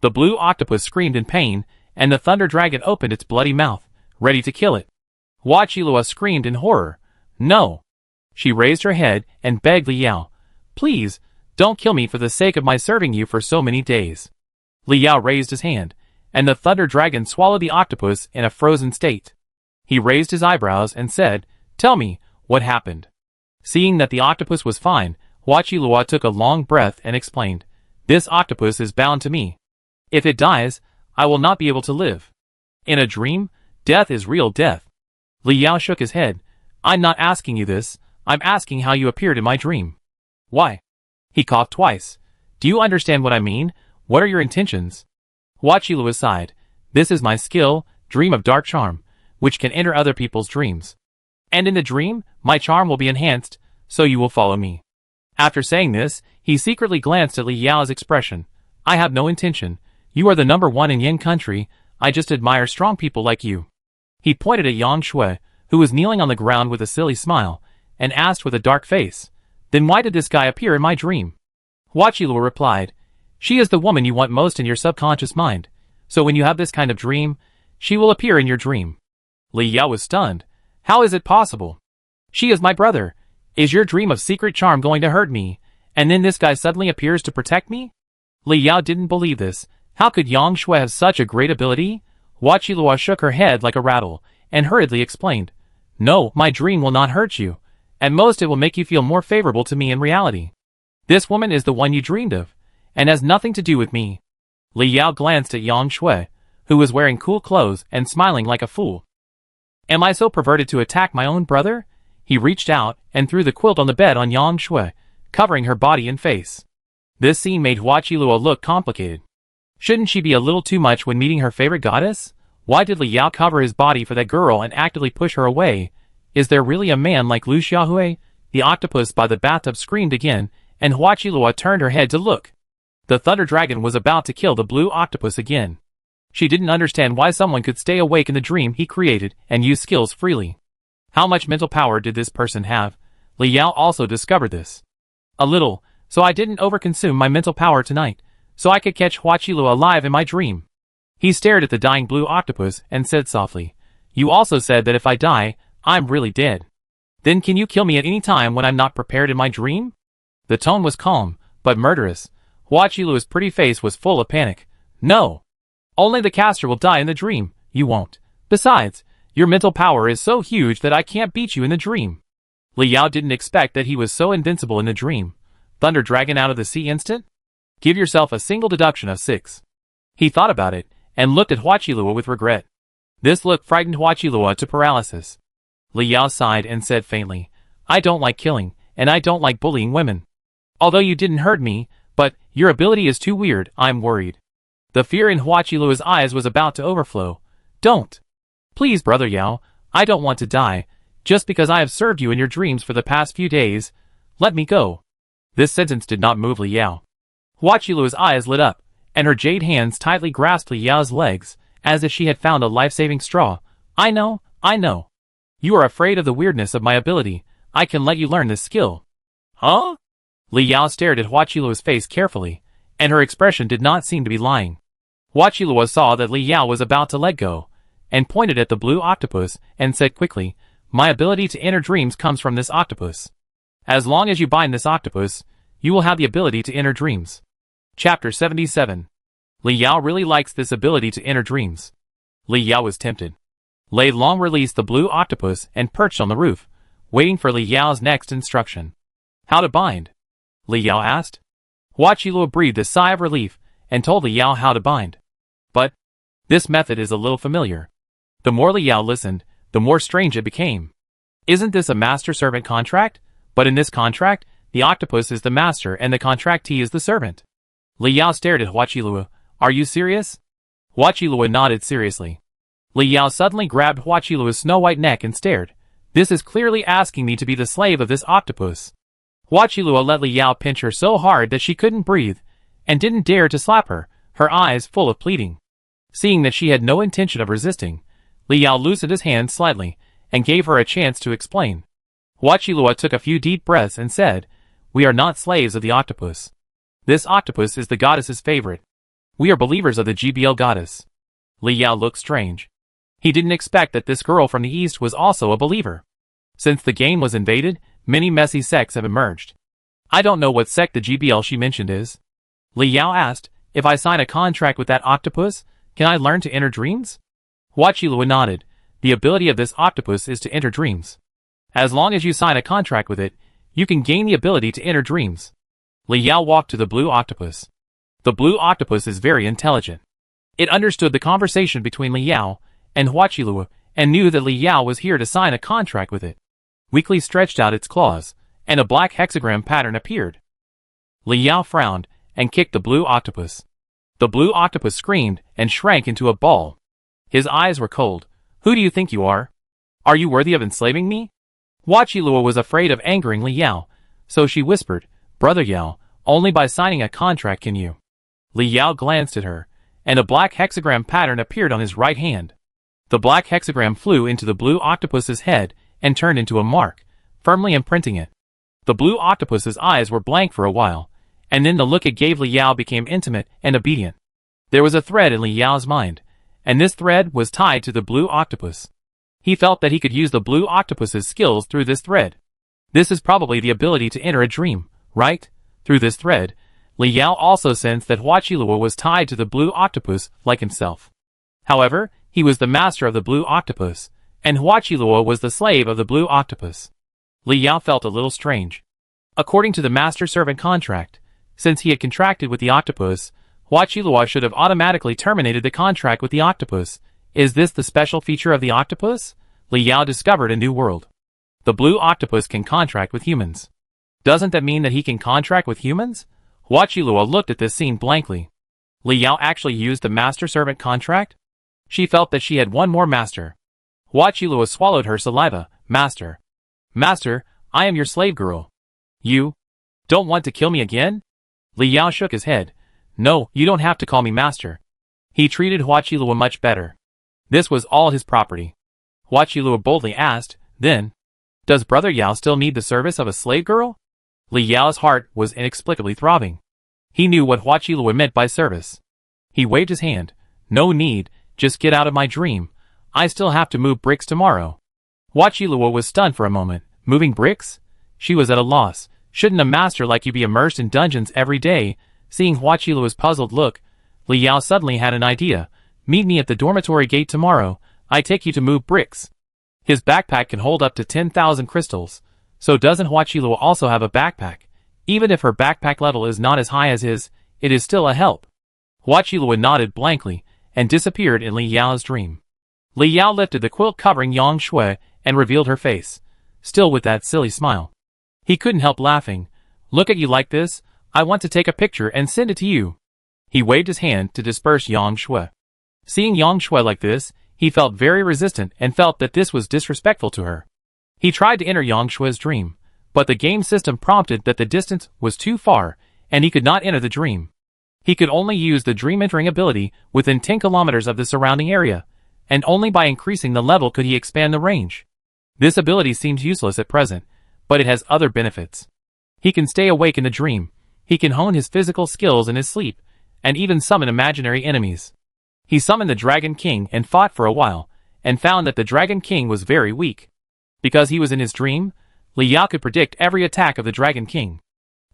The blue octopus screamed in pain, and the thunder dragon opened its bloody mouth, ready to kill it. Huachilua screamed in horror. No! She raised her head and begged Li Yao, please, don't kill me for the sake of my serving you for so many days. Li Yao raised his hand, and the thunder dragon swallowed the octopus in a frozen state. He raised his eyebrows and said, tell me, what happened? Seeing that the octopus was fine, Huachilua took a long breath and explained, this octopus is bound to me. If it dies, I will not be able to live. In a dream, death is real death. Li Yao shook his head. I'm not asking you this, I'm asking how you appeared in my dream. Why? He coughed twice. Do you understand what I mean? What are your intentions? Huachilua sighed. This is my skill, dream of dark charm, which can enter other people's dreams. And in the dream, my charm will be enhanced, so you will follow me. After saying this, he secretly glanced at Li Yao's expression. I have no intention. You are the number one in Yin country. I just admire strong people like you. He pointed at Yang Shui, who was kneeling on the ground with a silly smile, and asked with a dark face, Then why did this guy appear in my dream? Huaqiluo replied, She is the woman you want most in your subconscious mind. So when you have this kind of dream, she will appear in your dream. Li Yao was stunned. How is it possible? She is my brother. Is your dream of secret charm going to hurt me, and then this guy suddenly appears to protect me? Li Yao didn't believe this. How could Yang Shui have such a great ability? Huaqiluo shook her head like a rattle, and hurriedly explained, No, my dream will not hurt you. At most it will make you feel more favorable to me in reality. This woman is the one you dreamed of, and has nothing to do with me. Li Yao glanced at Yang Shui, who was wearing cool clothes and smiling like a fool. Am I so perverted to attack my own brother? He reached out and threw the quilt on the bed on Yang Shui, covering her body and face. This scene made Huaqiluo look complicated. Shouldn't she be a little too much when meeting her favorite goddess? Why did Li Yao cover his body for that girl and actively push her away? Is there really a man like Lu Xiaohui? The octopus by the bathtub screamed again, and Huaqiluo turned her head to look. The thunder dragon was about to kill the blue octopus again. She didn't understand why someone could stay awake in the dream he created and use skills freely. How much mental power did this person have? Li Yao also discovered this. A little, so I didn't overconsume my mental power tonight, so I could catch Huaqiluo alive in my dream. He stared at the dying blue octopus and said softly, You also said that if I die, I'm really dead. Then can you kill me at any time when I'm not prepared in my dream? The tone was calm, but murderous. Huaqiluo's pretty face was full of panic. No. Only the caster will die in the dream, you won't. Besides, your mental power is so huge that I can't beat you in the dream. Li Yao didn't expect that he was so invincible in the dream. Thunder dragon out of the sea instant? Give yourself a single deduction of 6. He thought about it, and looked at Huaqiluo with regret. This look frightened Huaqiluo to paralysis. Li Yao sighed and said faintly, I don't like killing, and I don't like bullying women. Although you didn't hurt me, but your ability is too weird, I'm worried. The fear in Huaqiluo's eyes was about to overflow. Don't. Please, Brother Yao, I don't want to die. Just because I have served you in your dreams for the past few days, let me go. This sentence did not move Li Yao. Huaqiluo's eyes lit up, and her jade hands tightly grasped Li Yao's legs, as if she had found a life-saving straw. I know. You are afraid of the weirdness of my ability. I can let you learn this skill. Huh? Li Yao stared at Huaqiluo's face carefully, and her expression did not seem to be lying. Huaqiluo saw that Li Yao was about to let go, and pointed at the blue octopus, and said quickly, My ability to enter dreams comes from this octopus. As long as you bind this octopus, you will have the ability to enter dreams. Chapter 77. Li Yao really likes this ability to enter dreams. Li Yao was tempted. Lei Long released the blue octopus and perched on the roof, waiting for Li Yao's next instruction. How to bind? Li Yao asked. Huaqiluo breathed a sigh of relief, and told Li Yao how to bind. But this method is a little familiar. The more Li Yao listened, the more strange it became. Isn't this a master-servant contract? But in this contract, the octopus is the master and the contractee is the servant. Li Yao stared at Huaqiluo. Are you serious? Huaqiluo nodded seriously. Li Yao suddenly grabbed Huaqiluo's snow-white neck and stared. This is clearly asking me to be the slave of this octopus. Huaqiluo let Li Yao pinch her so hard that she couldn't breathe, and didn't dare to slap her, her eyes full of pleading. Seeing that she had no intention of resisting, Li Yao loosened his hand slightly, and gave her a chance to explain. Huaqiluo took a few deep breaths and said, We are not slaves of the octopus. This octopus is the goddess's favorite. We are believers of the GBL goddess. Li Yao looked strange. He didn't expect that this girl from the east was also a believer. Since the game was invaded, many messy sects have emerged. I don't know what sect the GBL she mentioned is. Li Yao asked, If I sign a contract with that octopus, can I learn to enter dreams? Huaqiluo nodded. The ability of this octopus is to enter dreams. As long as you sign a contract with it, you can gain the ability to enter dreams. Li Yao walked to the blue octopus. The blue octopus is very intelligent. It understood the conversation between Li Yao and Huaqiluo, and knew that Li Yao was here to sign a contract with it. Weakly stretched out its claws, and a black hexagram pattern appeared. Li Yao frowned, and kicked the blue octopus. The blue octopus screamed, and shrank into a ball. His eyes were cold. Who do you think you are? Are you worthy of enslaving me? Huaqiluo was afraid of angering Li Yao, so she whispered, Brother Yao, only by signing a contract can you. Li Yao glanced at her, and a black hexagram pattern appeared on his right hand. The black hexagram flew into the blue octopus's head and turned into a mark, firmly imprinting it. The blue octopus's eyes were blank for a while, and then the look it gave Li Yao became intimate and obedient. There was a thread in Li Yao's mind, and this thread was tied to the blue octopus. He felt that he could use the blue octopus's skills through this thread. This is probably the ability to enter a dream, right? Through this thread, Li Yao also sensed that Hua Qilua was tied to the blue octopus like himself. However, he was the master of the blue octopus, and Hua Qilua was the slave of the blue octopus. Li Yao felt a little strange. According to the master-servant contract, since he had contracted with the octopus, Hua Qilua should have automatically terminated the contract with the octopus. Is this the special feature of the octopus? Li Yao discovered a new world. The blue octopus can contract with humans. Doesn't that mean that he can contract with humans? Hua Qilua looked at this scene blankly. Li Yao actually used the master-servant contract? She felt that she had one more master. Hua Qilua swallowed her saliva. Master. Master, I am your slave girl. You don't want to kill me again? Li Yao shook his head. No, you don't have to call me master. He treated Hua Qilua much better. This was all his property. Hua Qilua boldly asked, then, does Brother Yao still need the service of a slave girl? Li Yao's heart was inexplicably throbbing. He knew what Hua Qilua meant by service. He waved his hand. No need, just get out of my dream. I still have to move bricks tomorrow. Hua Qilua was stunned for a moment. Moving bricks? She was at a loss. Shouldn't a master like you be immersed in dungeons every day? Seeing Hua Qilua's puzzled look, Li Yao suddenly had an idea. Meet me at the dormitory gate tomorrow. I take you to move bricks. His backpack can hold up to 10,000 crystals. So doesn't Hua Qilua also have a backpack? Even if her backpack level is not as high as his, it is still a help. Hua Qilua nodded blankly and disappeared in Li Yao's dream. Li Yao lifted the quilt covering Yang Shui and revealed her face, still with that silly smile. He couldn't help laughing. Look at you like this, I want to take a picture and send it to you. He waved his hand to disperse Yang Shui. Seeing Yang Shui like this, he felt very resistant and felt that this was disrespectful to her. He tried to enter Yang Shui's dream, but the game system prompted that the distance was too far, and he could not enter the dream. He could only use the dream entering ability within 10 kilometers of the surrounding area, and only by increasing the level could he expand the range. This ability seems useless at present, but it has other benefits. He can stay awake in the dream, he can hone his physical skills in his sleep, and even summon imaginary enemies. He summoned the Dragon King and fought for a while, and found that the Dragon King was very weak. Because he was in his dream, Li Yao could predict every attack of the Dragon King.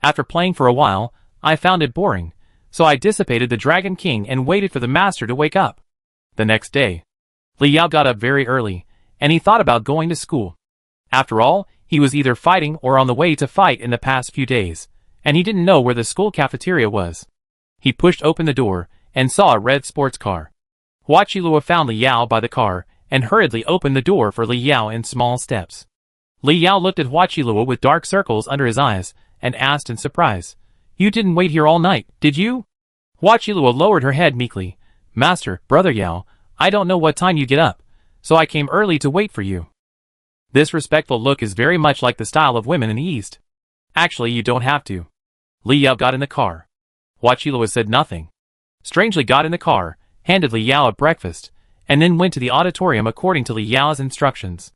After playing for a while, I found it boring, so I dissipated the Dragon King and waited for the master to wake up. The next day, Li Yao got up very early, and he thought about going to school. After all, he was either fighting or on the way to fight in the past few days, and he didn't know where the school cafeteria was. He pushed open the door, and saw a red sports car. Hua Qilua found Li Yao by the car, and hurriedly opened the door for Li Yao in small steps. Li Yao looked at Hua Qilua with dark circles under his eyes, and asked in surprise, You didn't wait here all night, did you? Hua Qilua lowered her head meekly. Master, Brother Yao, I don't know what time you get up, so I came early to wait for you. This respectful look is very much like the style of women in the East. Actually, you don't have to. Li Yao got in the car. Hua Qilua said nothing. Strangely got in the car, handed Li Yao a breakfast, and then went to the auditorium according to Li Yao's instructions.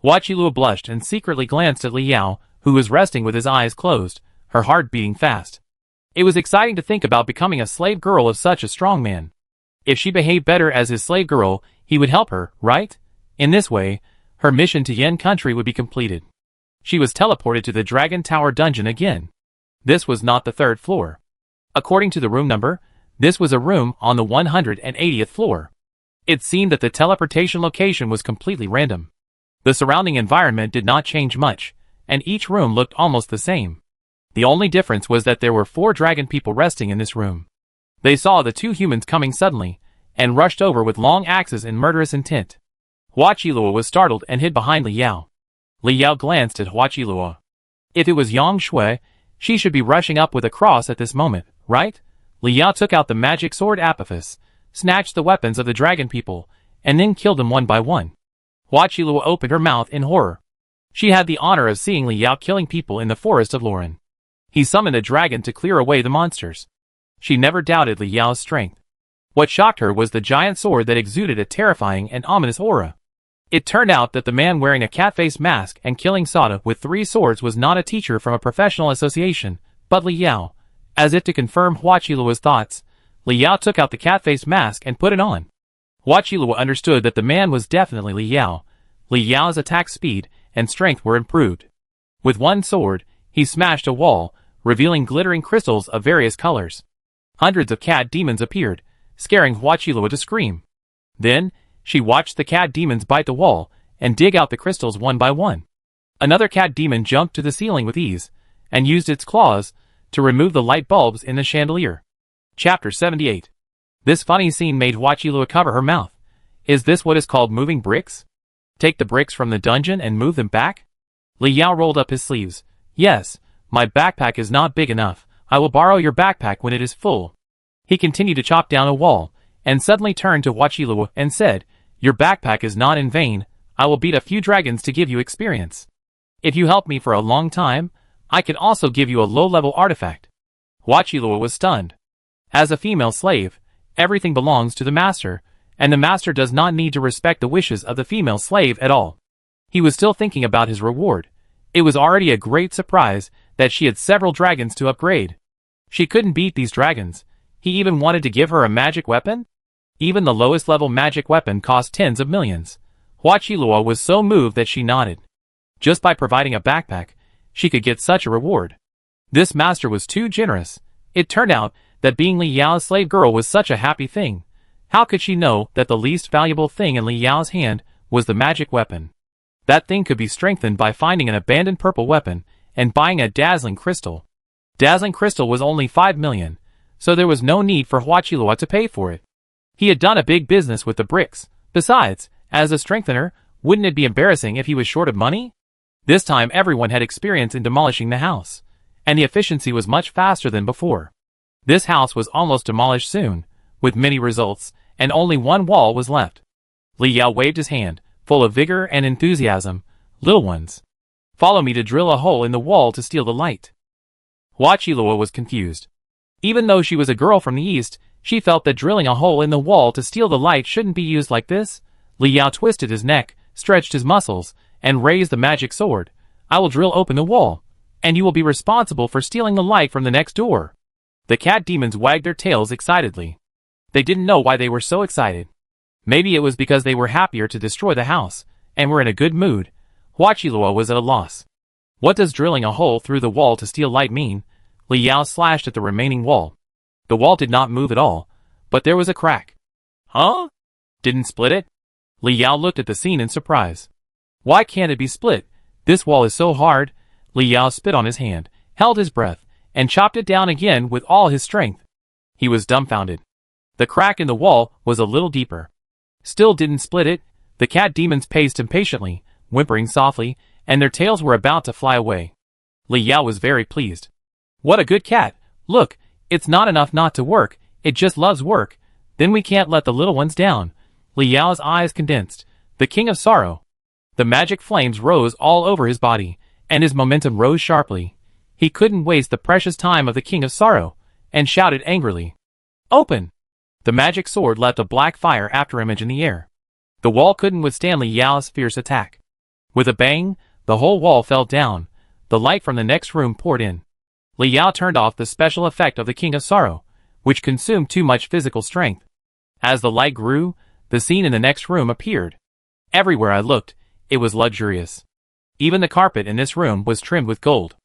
Hua Qilua blushed and secretly glanced at Li Yao, who was resting with his eyes closed, her heart beating fast. It was exciting to think about becoming a slave girl of such a strong man. If she behaved better as his slave girl, he would help her, right? In this way, her mission to Yen country would be completed. She was teleported to the Dragon Tower dungeon again. This was not the 3rd floor. According to the room number, this was a room on the 180th floor. It seemed that the teleportation location was completely random. The surrounding environment did not change much, and each room looked almost the same. The only difference was that there were 4 dragon people resting in this room. They saw the 2 humans coming suddenly, and rushed over with long axes in murderous intent. Hua Qilua was startled and hid behind Li Yao. Li Yao glanced at Hua Qilua. If it was Yang Shui, she should be rushing up with a cross at this moment, right? Li Yao took out the magic sword Apophis, snatched the weapons of the dragon people, and then killed them one by one. Hua Qilua opened her mouth in horror. She had the honor of seeing Li Yao killing people in the forest of Lauren. He summoned a dragon to clear away the monsters. She never doubted Li Yao's strength. What shocked her was the giant sword that exuded a terrifying and ominous aura. It turned out that the man wearing a cat-face mask and killing Sada with 3 swords was not a teacher from a professional association, but Li Yao. As if to confirm Hua Qiluo's thoughts, Li Yao took out the cat-face mask and put it on. Hua Qiluo understood that the man was definitely Li Yao. Li Yao's attack speed and strength were improved. With one sword, he smashed a wall, revealing glittering crystals of various colors. Hundreds of cat demons appeared, scaring Hua Qiluo to scream. Then, she watched the cat demons bite the wall and dig out the crystals one by one. Another cat demon jumped to the ceiling with ease, and used its claws to remove the light bulbs in the chandelier. Chapter 78. This funny scene made Hua Qiluo cover her mouth. Is this what is called moving bricks? Take the bricks from the dungeon and move them back? Li Yao rolled up his sleeves. Yes, my backpack is not big enough. I will borrow your backpack when it is full. He continued to chop down a wall, and suddenly turned to Hua Qiluo and said, Your backpack is not in vain. I will beat a few dragons to give you experience. If you help me for a long time, I can also give you a low-level artifact. Hua Qiluo was stunned. As a female slave, everything belongs to the master, and the master does not need to respect the wishes of the female slave at all. He was still thinking about his reward. It was already a great surprise that she had several dragons to upgrade. She couldn't beat these dragons. He even wanted to give her a magic weapon? Even the lowest level magic weapon cost tens of millions. Hua Qiluo was so moved that she nodded. Just by providing a backpack, she could get such a reward. This master was too generous. It turned out that being Li Yao's slave girl was such a happy thing. How could she know that the least valuable thing in Li Yao's hand was the magic weapon? That thing could be strengthened by finding an abandoned purple weapon and buying a dazzling crystal. Dazzling crystal was only 5 million, so there was no need for Hua Qiluo to pay for it. He had done a big business with the bricks. Besides, as a strengthener, wouldn't it be embarrassing if he was short of money? This time everyone had experience in demolishing the house, and the efficiency was much faster than before. This house was almost demolished soon, with many results, and only one wall was left. Li Yao waved his hand, full of vigor and enthusiasm. Little ones, follow me to drill a hole in the wall to steal the light. Hua Qiluo was confused. Even though she was a girl from the east, she felt that drilling a hole in the wall to steal the light shouldn't be used like this. Li Yao twisted his neck, stretched his muscles, and raised the magic sword. I will drill open the wall, and you will be responsible for stealing the light from the next door. The cat demons wagged their tails excitedly. They didn't know why they were so excited. Maybe it was because they were happier to destroy the house, and were in a good mood. Hua Qiluo was at a loss. What does drilling a hole through the wall to steal light mean? Li Yao slashed at the remaining wall. The wall did not move at all, but there was a crack. Huh? Didn't split it? Li Yao looked at the scene in surprise. Why can't it be split? This wall is so hard. Li Yao spit on his hand, held his breath, and chopped it down again with all his strength. He was dumbfounded. The crack in the wall was a little deeper. Still didn't split it. The cat demons paced impatiently, whimpering softly, and their tails were about to fly away. Li Yao was very pleased. What a good cat! Look, it's not enough not to work, it just loves work. Then we can't let the little ones down. Li Yao's eyes condensed. The King of Sorrow. The magic flames rose all over his body, and his momentum rose sharply. He couldn't waste the precious time of the King of Sorrow, and shouted angrily. Open! The magic sword left a black fire after image in the air. The wall couldn't withstand Li Yao's fierce attack. With a bang, the whole wall fell down. The light from the next room poured in. Li Yao turned off the special effect of the King of Sorrow, which consumed too much physical strength. As the light grew, the scene in the next room appeared. Everywhere I looked, it was luxurious. Even the carpet in this room was trimmed with gold.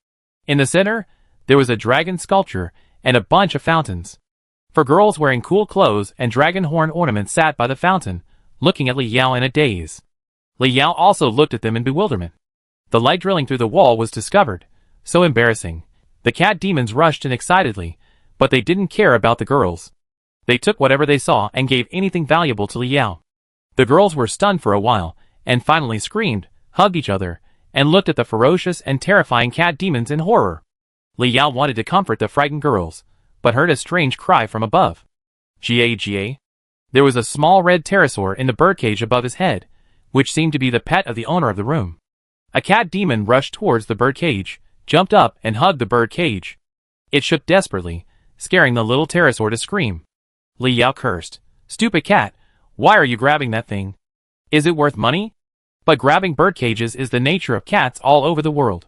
In the center, there was a dragon sculpture and a bunch of fountains. For girls wearing cool clothes and dragon horn ornaments sat by the fountain, looking at Li Yao in a daze. Li Yao also looked at them in bewilderment. The light drilling through the wall was discovered. So embarrassing. The cat demons rushed in excitedly, but they didn't care about the girls. They took whatever they saw and gave anything valuable to Li Yao. The girls were stunned for a while, and finally screamed, hugged each other, and looked at the ferocious and terrifying cat demons in horror. Li Yao wanted to comfort the frightened girls, but heard a strange cry from above. Jia. There was a small red pterosaur in the birdcage above his head, which seemed to be the pet of the owner of the room. A cat demon rushed towards the birdcage, jumped up and hugged the bird cage. It shook desperately, scaring the little pterosaur to scream. Li Yao cursed. "Stupid cat, why are you grabbing that thing? Is it worth money?" But grabbing bird cages is the nature of cats all over the world.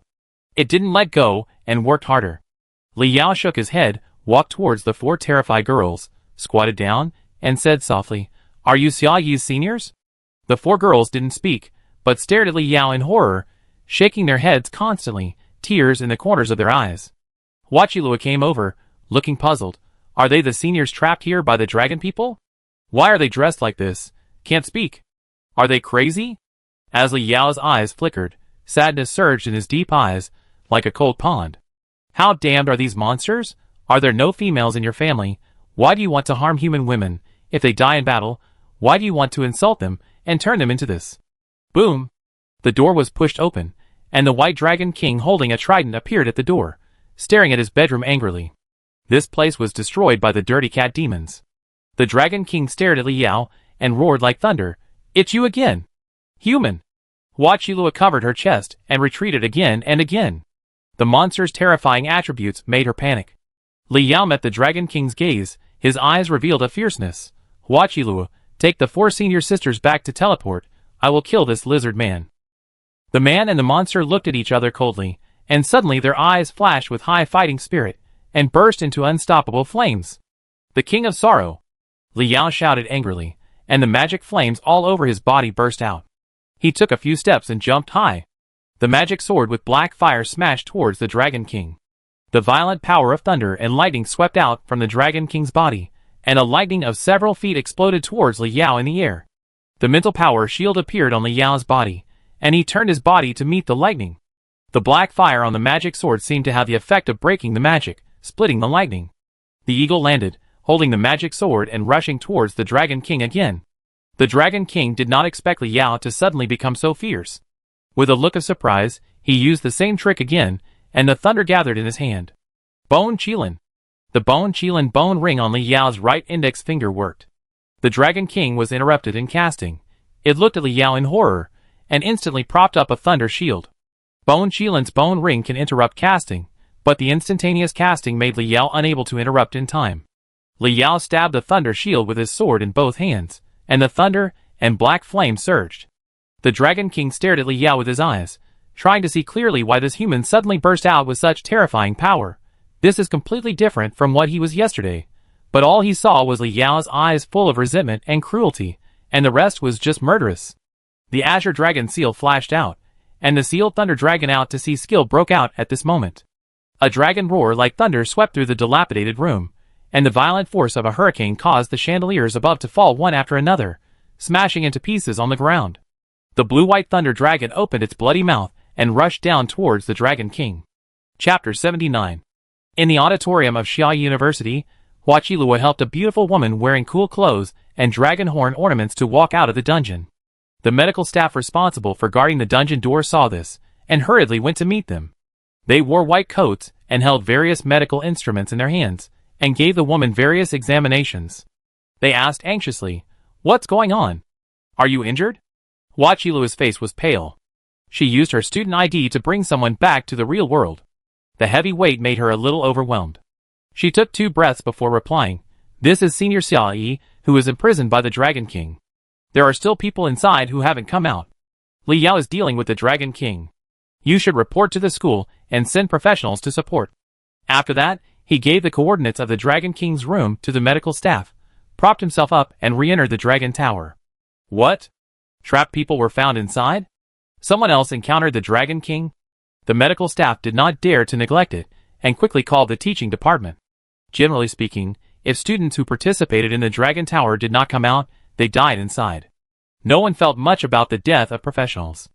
It didn't let go and worked harder. Li Yao shook his head, walked towards the 4 terrified girls, squatted down, and said softly, "Are you Xia Yi's seniors?" The 4 girls didn't speak, but stared at Li Yao in horror, shaking their heads constantly, tears in the corners of their eyes. Huachilua came over, looking puzzled. "Are they the seniors trapped here by the dragon people? Why are they dressed like this? Can't speak. Are they crazy?" As Li Yao's eyes flickered, sadness surged in his deep eyes, like a cold pond. "How damned are these monsters? Are there no females in your family? Why do you want to harm human women? If they die in battle, why do you want to insult them and turn them into this?" Boom! The door was pushed open, and the White Dragon King holding a trident appeared at the door, staring at his bedroom angrily. This place was destroyed by the dirty cat demons. The Dragon King stared at Li Yao and roared like thunder, "It's you again! Human!" Huachilua covered her chest and retreated again and again. The monster's terrifying attributes made her panic. Li Yao met the Dragon King's gaze, his eyes revealed a fierceness. "Huachilua, take the 4 senior sisters back to teleport. I will kill this lizard man." The man and the monster looked at each other coldly, and suddenly their eyes flashed with high fighting spirit, and burst into unstoppable flames. "The King of Sorrow!" Li Yao shouted angrily, and the magic flames all over his body burst out. He took a few steps and jumped high. The magic sword with black fire smashed towards the Dragon King. The violent power of thunder and lightning swept out from the Dragon King's body, and a lightning of several feet exploded towards Li Yao in the air. The mental power shield appeared on Li Yao's body, and he turned his body to meet the lightning. The black fire on the magic sword seemed to have the effect of breaking the magic, splitting the lightning. The eagle landed, holding the magic sword and rushing towards the Dragon King again. The Dragon King did not expect Li Yao to suddenly become so fierce. With a look of surprise, he used the same trick again, and the thunder gathered in his hand. Bone Qilin. The Bone Qilin bone ring on Li Yao's right index finger worked. The Dragon King was interrupted in casting. It looked at Li Yao in horror, and instantly propped up a thunder shield. Bone Qilin's bone ring can interrupt casting, but the instantaneous casting made Li Yao unable to interrupt in time. Li Yao stabbed the thunder shield with his sword in both hands, and the thunder and black flame surged. The Dragon King stared at Li Yao with his eyes, trying to see clearly why this human suddenly burst out with such terrifying power. This is completely different from what he was yesterday, but all he saw was Li Yao's eyes full of resentment and cruelty, and the rest was just murderous. The Azure Dragon seal flashed out, and the sealed Thunder Dragon out to sea skill broke out at this moment. A dragon roar like thunder swept through the dilapidated room, and the violent force of a hurricane caused the chandeliers above to fall one after another, smashing into pieces on the ground. The blue-white Thunder Dragon opened its bloody mouth and rushed down towards the Dragon King. Chapter 79. In the auditorium of Xia University, Huachilua helped a beautiful woman wearing cool clothes and dragon horn ornaments to walk out of the dungeon. The medical staff responsible for guarding the dungeon door saw this, and hurriedly went to meet them. They wore white coats and held various medical instruments in their hands, and gave the woman various examinations. They asked anxiously, "What's going on? Are you injured?" Huachilua's face was pale. She used her student ID to bring someone back to the real world. The heavy weight made her a little overwhelmed. She took 2 breaths before replying, "This is Senior Xia Yi, who is imprisoned by the Dragon King. There are still people inside who haven't come out. Li Yao is dealing with the Dragon King. You should report to the school and send professionals to support." After that, he gave the coordinates of the Dragon King's room to the medical staff, propped himself up and re-entered the Dragon Tower. What? Trapped people were found inside? Someone else encountered the Dragon King? The medical staff did not dare to neglect it, and quickly called the teaching department. Generally speaking, if students who participated in the Dragon Tower did not come out, they died inside. No one felt much about the death of professionals.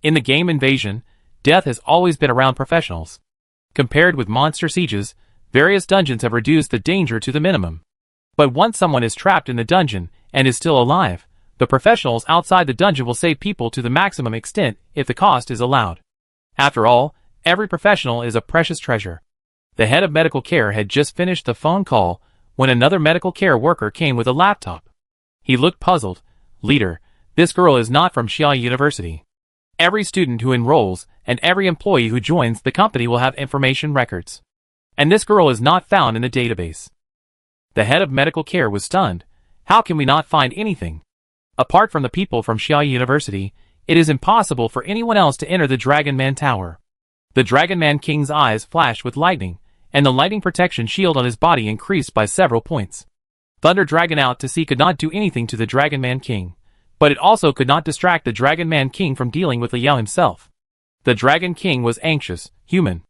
In the game Invasion, death has always been around professionals. Compared with monster sieges, various dungeons have reduced the danger to the minimum. But once someone is trapped in the dungeon and is still alive, the professionals outside the dungeon will save people to the maximum extent if the cost is allowed. After all, every professional is a precious treasure. The head of medical care had just finished the phone call when another medical care worker came with a laptop. He looked puzzled. "Leader, this girl is not from Xia University. Every student who enrolls and every employee who joins the company will have information records. And this girl is not found in the database. The head of medical care was stunned. How can we not find anything? Apart from the people from Xiaoyi University, it is impossible for anyone else to enter the Dragon Man Tower. The Dragon Man King's eyes flashed with lightning, and the lightning protection shield on his body increased by several points. Thunder Dragon Out to Sea could not do anything to the Dragon Man King, but it also could not distract the Dragon Man King from dealing with Li Yao himself. The Dragon King was anxious. Human,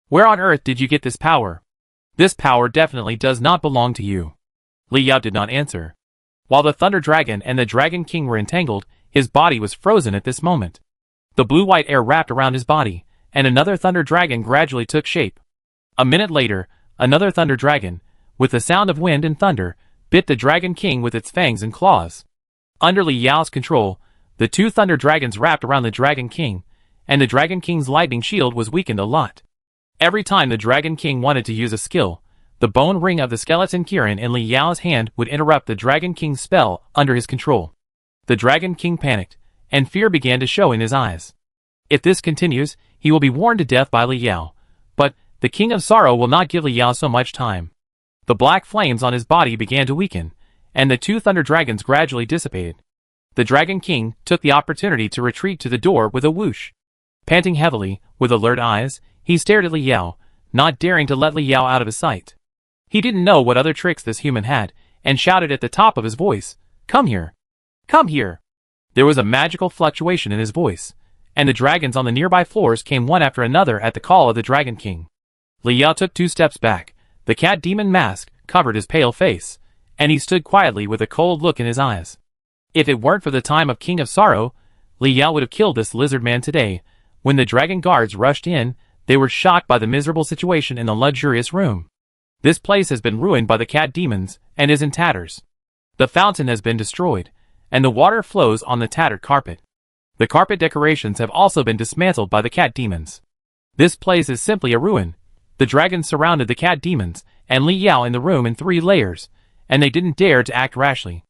where on earth did you get this power? This power definitely does not belong to you. Li Yao did not answer. While the Thunder Dragon and the Dragon King were entangled, his body was frozen at this moment. The blue-white air wrapped around his body, and another Thunder Dragon gradually took shape. A minute later, another Thunder Dragon, with the sound of wind and thunder, bit the Dragon King with its fangs and claws. Under Li Yao's control, the two Thunder Dragons wrapped around the Dragon King, and the Dragon King's lightning shield was weakened a lot. Every time the Dragon King wanted to use a skill, the bone ring of the skeleton Kirin in Li Yao's hand would interrupt the Dragon King's spell under his control. The Dragon King panicked, and fear began to show in his eyes. If this continues, he will be worn to death by Li Yao, but the King of Sorrow will not give Li Yao so much time. The black flames on his body began to weaken, and the two Thunder Dragons gradually dissipated. The Dragon King took the opportunity to retreat to the door with a whoosh. Panting heavily, with alert eyes, he stared at Li Yao, not daring to let Li Yao out of his sight. He didn't know what other tricks this human had, and shouted at the top of his voice, "Come here! Come here!" There was a magical fluctuation in his voice, and the dragons on the nearby floors came one after another at the call of the Dragon King. Li Yao took 2 steps back. The cat demon mask covered his pale face, and he stood quietly with a cold look in his eyes. If it weren't for the time of King of Sorrow, Li Yao would have killed this lizard man today. When the dragon guards rushed in, they were shocked by the miserable situation in the luxurious room. This place has been ruined by the cat demons, and is in tatters. The fountain has been destroyed, and the water flows on the tattered carpet. The carpet decorations have also been dismantled by the cat demons. This place is simply a ruin. The dragons surrounded the cat demons, and Li Yao in the room in 3 layers, and they didn't dare to act rashly.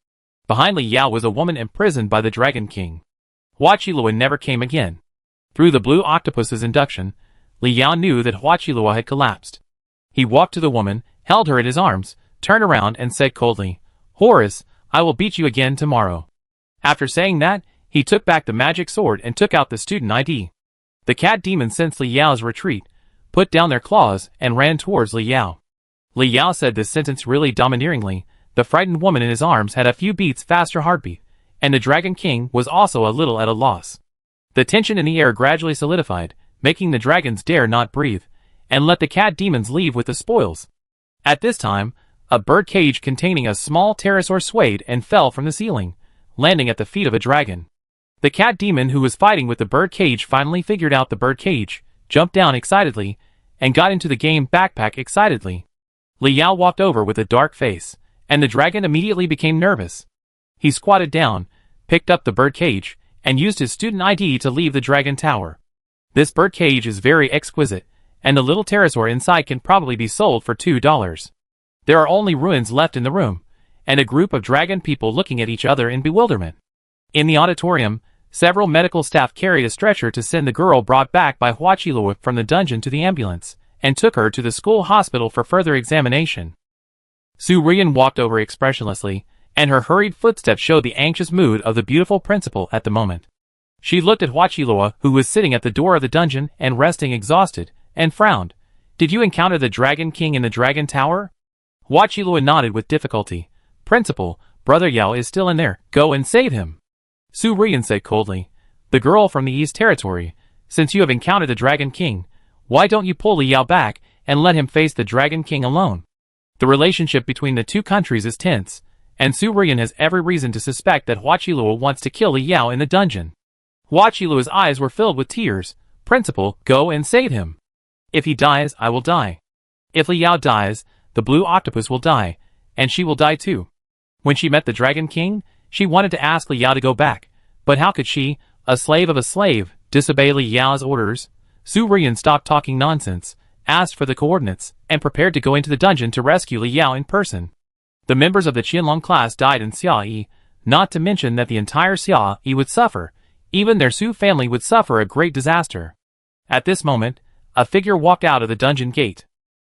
Behind Li Yao was a woman imprisoned by the Dragon King. Hua Qilua never came again. Through the blue octopus's induction, Li Yao knew that Hua Qilua had collapsed. He walked to the woman, held her in his arms, turned around and said coldly, "Horace, I will beat you again tomorrow." After saying that, he took back the magic sword and took out the student ID. The cat demons sensed Li Yao's retreat, put down their claws, and ran towards Li Yao. Li Yao said this sentence really domineeringly. The frightened woman in his arms had a few beats faster heartbeat, and the Dragon King was also a little at a loss. The tension in the air gradually solidified, making the dragons dare not breathe, and let the cat demons leave with the spoils. At this time, a bird cage containing a small pterosaur swayed and fell from the ceiling, landing at the feet of a dragon. The cat demon who was fighting with the bird cage finally figured out the bird cage, jumped down excitedly, and got into the game backpack excitedly. Li Yao walked over with a dark face, and the dragon immediately became nervous. He squatted down, picked up the bird cage, and used his student ID to leave the dragon tower. This bird cage is very exquisite, and the little pterosaur inside can probably be sold for $2. There are only ruins left in the room, and a group of dragon people looking at each other in bewilderment. In the auditorium, several medical staff carried a stretcher to send the girl brought back by Hua Qilua from the dungeon to the ambulance, and took her to the school hospital for further examination. Su Rian walked over expressionlessly, and her hurried footsteps showed the anxious mood of the beautiful principal at the moment. She looked at Hua Qilua, who was sitting at the door of the dungeon and resting exhausted, and frowned. "Did you encounter the Dragon King in the Dragon Tower?" Hua Qilua nodded with difficulty. "Principal, Brother Yao is still in there. Go and save him." Su Rian said coldly, "The girl from the East Territory, since you have encountered the Dragon King, why don't you pull Li Yao back and let him face the Dragon King alone?" The relationship between the two countries is tense, and Su Rian has every reason to suspect that Hua Qilua wants to kill Li Yao in the dungeon. Hua Qilua's eyes were filled with tears. "Principal, go and save him. If he dies, I will die. If Li Yao dies, the blue octopus will die, and she will die too." When she met the Dragon King, she wanted to ask Li Yao to go back, but how could she, a slave of a slave, disobey Li Yao's orders? Su Rian stopped talking nonsense, asked for the coordinates, and prepared to go into the dungeon to rescue Li Yao in person. The members of the Qianlong class died in Xiaoyi, not to mention that the entire Xiaoyi would suffer. Even their Su family would suffer a great disaster. At this moment, a figure walked out of the dungeon gate.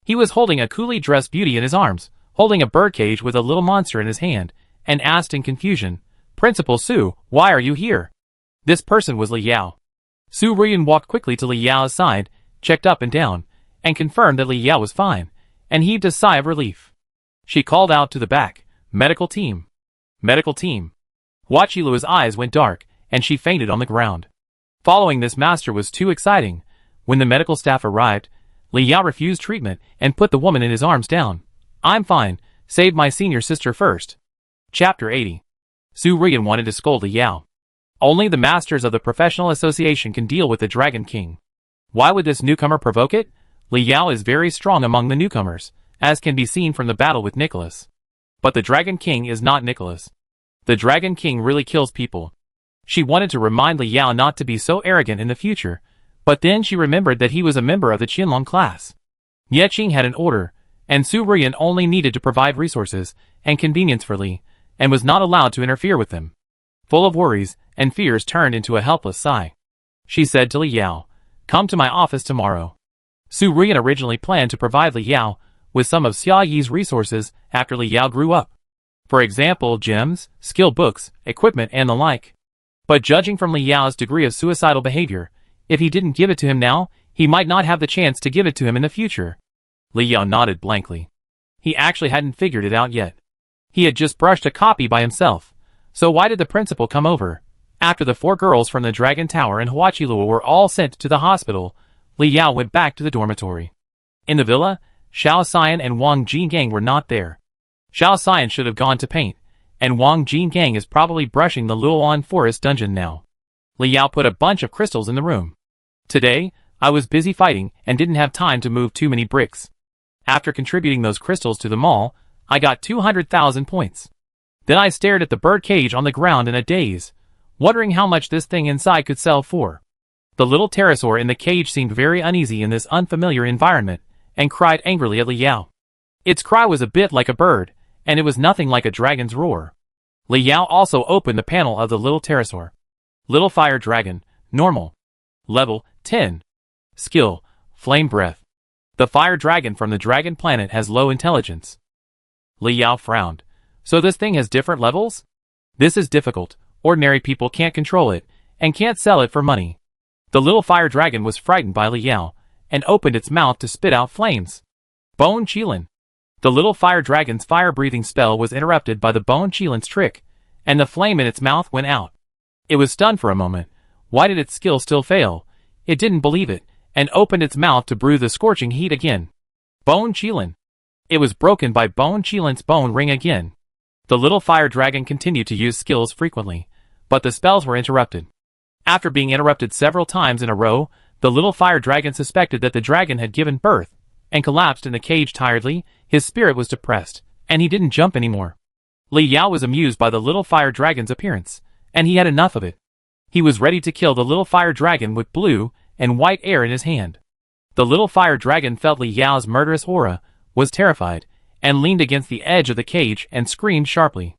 He was holding a coolly dressed beauty in his arms, holding a birdcage with a little monster in his hand, and asked in confusion, "Principal Su, why are you here?" This person was Li Yao. Su Ruyan walked quickly to Li Yao's side, checked up and down, and confirmed that Li Yao was fine, and heaved a sigh of relief. She called out to the back, "Medical team! Medical team!" Huaqiluo's eyes went dark, and she fainted on the ground. Following this master was too exciting. When the medical staff arrived, Li Yao refused treatment and put the woman in his arms down. "I'm fine, save my senior sister first." Chapter 80. Su Ruyan wanted to scold Li Yao. Only the masters of the professional association can deal with the Dragon King. Why would this newcomer provoke it? Li Yao is very strong among the newcomers, as can be seen from the battle with Nicholas. But the Dragon King is not Nicholas. The Dragon King really kills people. She wanted to remind Li Yao not to be so arrogant in the future, but then she remembered that he was a member of the Qianlong class. Yeqing had an order, and Su Ruyan only needed to provide resources and convenience for Li, and was not allowed to interfere with them. Full of worries and fears turned into a helpless sigh. She said to Li Yao, "Come to my office tomorrow." Su Ruyan originally planned to provide Li Yao with some of Xia Yi's resources after Li Yao grew up. For example, gems, skill books, equipment and the like. But judging from Li Yao's degree of suicidal behavior, if he didn't give it to him now, he might not have the chance to give it to him in the future. Li Yao nodded blankly. He actually hadn't figured it out yet. He had just brushed a copy by himself. So why did the principal come over? After the 4 girls from the Dragon Tower and Huaqiluo were all sent to the hospital, Li Yao went back to the dormitory. In the villa, Xiao Xian and Wang Jingang were not there. Xiao Xian should have gone to paint, and Wang Jingang is probably brushing the Luoan Forest dungeon now. Li Yao put a bunch of crystals in the room. Today, I was busy fighting and didn't have time to move too many bricks. After contributing those crystals to the mall, I got 200,000 points. Then I stared at the bird cage on the ground in a daze, wondering how much this thing inside could sell for. The little pterosaur in the cage seemed very uneasy in this unfamiliar environment, and cried angrily at Li Yao. Its cry was a bit like a bird, and it was nothing like a dragon's roar. Li Yao also opened the panel of the little pterosaur. Little fire dragon, normal. Level 10. Skill, flame breath. The fire dragon from the dragon planet has low intelligence. Li Yao frowned. So this thing has different levels? This is difficult. Ordinary people can't control it, and can't sell it for money. The little fire dragon was frightened by Li Yao, and opened its mouth to spit out flames. Bone Qilin. The little fire dragon's fire-breathing spell was interrupted by the Bone Qilin's trick, and the flame in its mouth went out. It was stunned for a moment. Why did its skill still fail? It didn't believe it, and opened its mouth to brew the scorching heat again. Bone Qilin. It was broken by Bone Qilin's bone ring again. The little fire dragon continued to use skills frequently, but the spells were interrupted. After being interrupted several times in a row, the little fire dragon suspected that the dragon had given birth, and collapsed in the cage tiredly. His spirit was depressed, and he didn't jump anymore. Li Yao was amused by the little fire dragon's appearance, and he had enough of it. He was ready to kill the little fire dragon with blue and white air in his hand. The little fire dragon felt Li Yao's murderous aura, was terrified, and leaned against the edge of the cage and screamed sharply.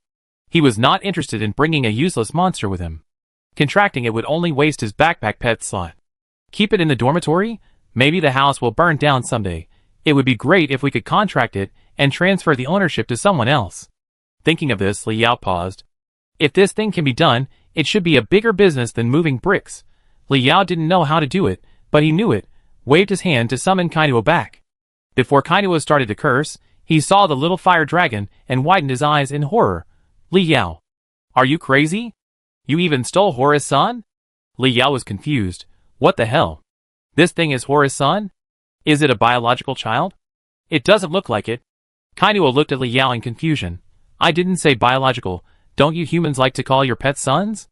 He was not interested in bringing a useless monster with him. Contracting it would only waste his backpack pet slot. Keep it in the dormitory? Maybe the house will burn down someday. It would be great if we could contract it and transfer the ownership to someone else. Thinking of this, Li Yao paused. If this thing can be done, it should be a bigger business than moving bricks. Li Yao didn't know how to do it, but he knew it, waved his hand to summon Kainuo back. Before Kainuo started to curse, he saw the little fire dragon and widened his eyes in horror. Li Yao. Are you crazy? You even stole Horace's son? Li Yao was confused. What the hell? This thing is Horace's son? Is it a biological child? It doesn't look like it. Kainuo looked at Li Yao in confusion. I didn't say biological. Don't you humans like to call your pets sons?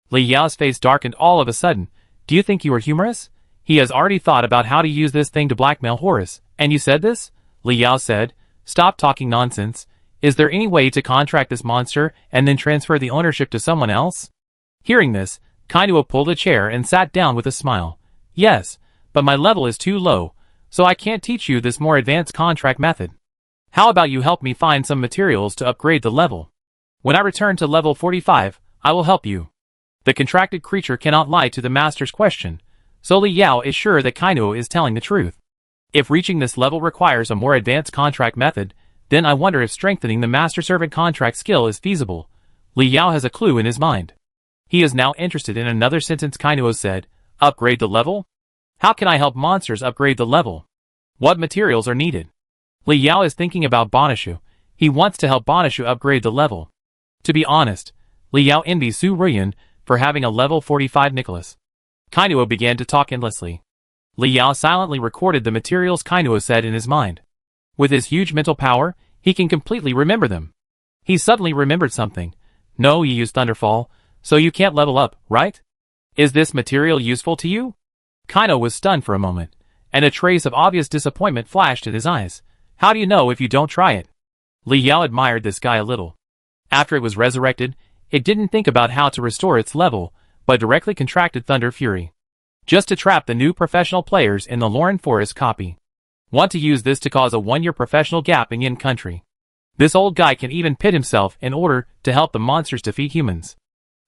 Li Yao's face darkened all of a sudden. Do you think you are humorous? He has already thought about how to use this thing to blackmail Horace. And you said this? Li Yao said. Stop talking nonsense. Is there any way to contract this monster and then transfer the ownership to someone else? Hearing this, Kainuo pulled a chair and sat down with a smile. Yes, but my level is too low, so I can't teach you this more advanced contract method. How about you help me find some materials to upgrade the level? When I return to level 45, I will help you. The contracted creature cannot lie to the master's question, so Li Yao is sure that Kainuo is telling the truth. If reaching this level requires a more advanced contract method, then I wonder if strengthening the master-servant contract skill is feasible. Li Yao has a clue in his mind. He is now interested in another sentence. Kainuo said, upgrade the level? How can I help monsters upgrade the level? What materials are needed? Li Yao is thinking about Bonishu. He wants to help Bonishu upgrade the level. To be honest, Li Yao envies Su Ruyan for having a level 45 Nicholas. Kainuo began to talk endlessly. Li Yao silently recorded the materials Kainuo said in his mind. With his huge mental power, he can completely remember them. He suddenly remembered something. No, you used Thunderfall, so you can't level up, right? Is this material useful to you? Kainuo was stunned for a moment, and a trace of obvious disappointment flashed in his eyes. How do you know if you don't try it? Li Yao admired this guy a little. After it was resurrected, it didn't think about how to restore its level, but directly contracted Thunder Fury. Just to trap the new professional players in the Lauren Forest copy. Want to use this to cause a 1-year professional gap in Yin country. This old guy can even pit himself in order to help the monsters defeat humans.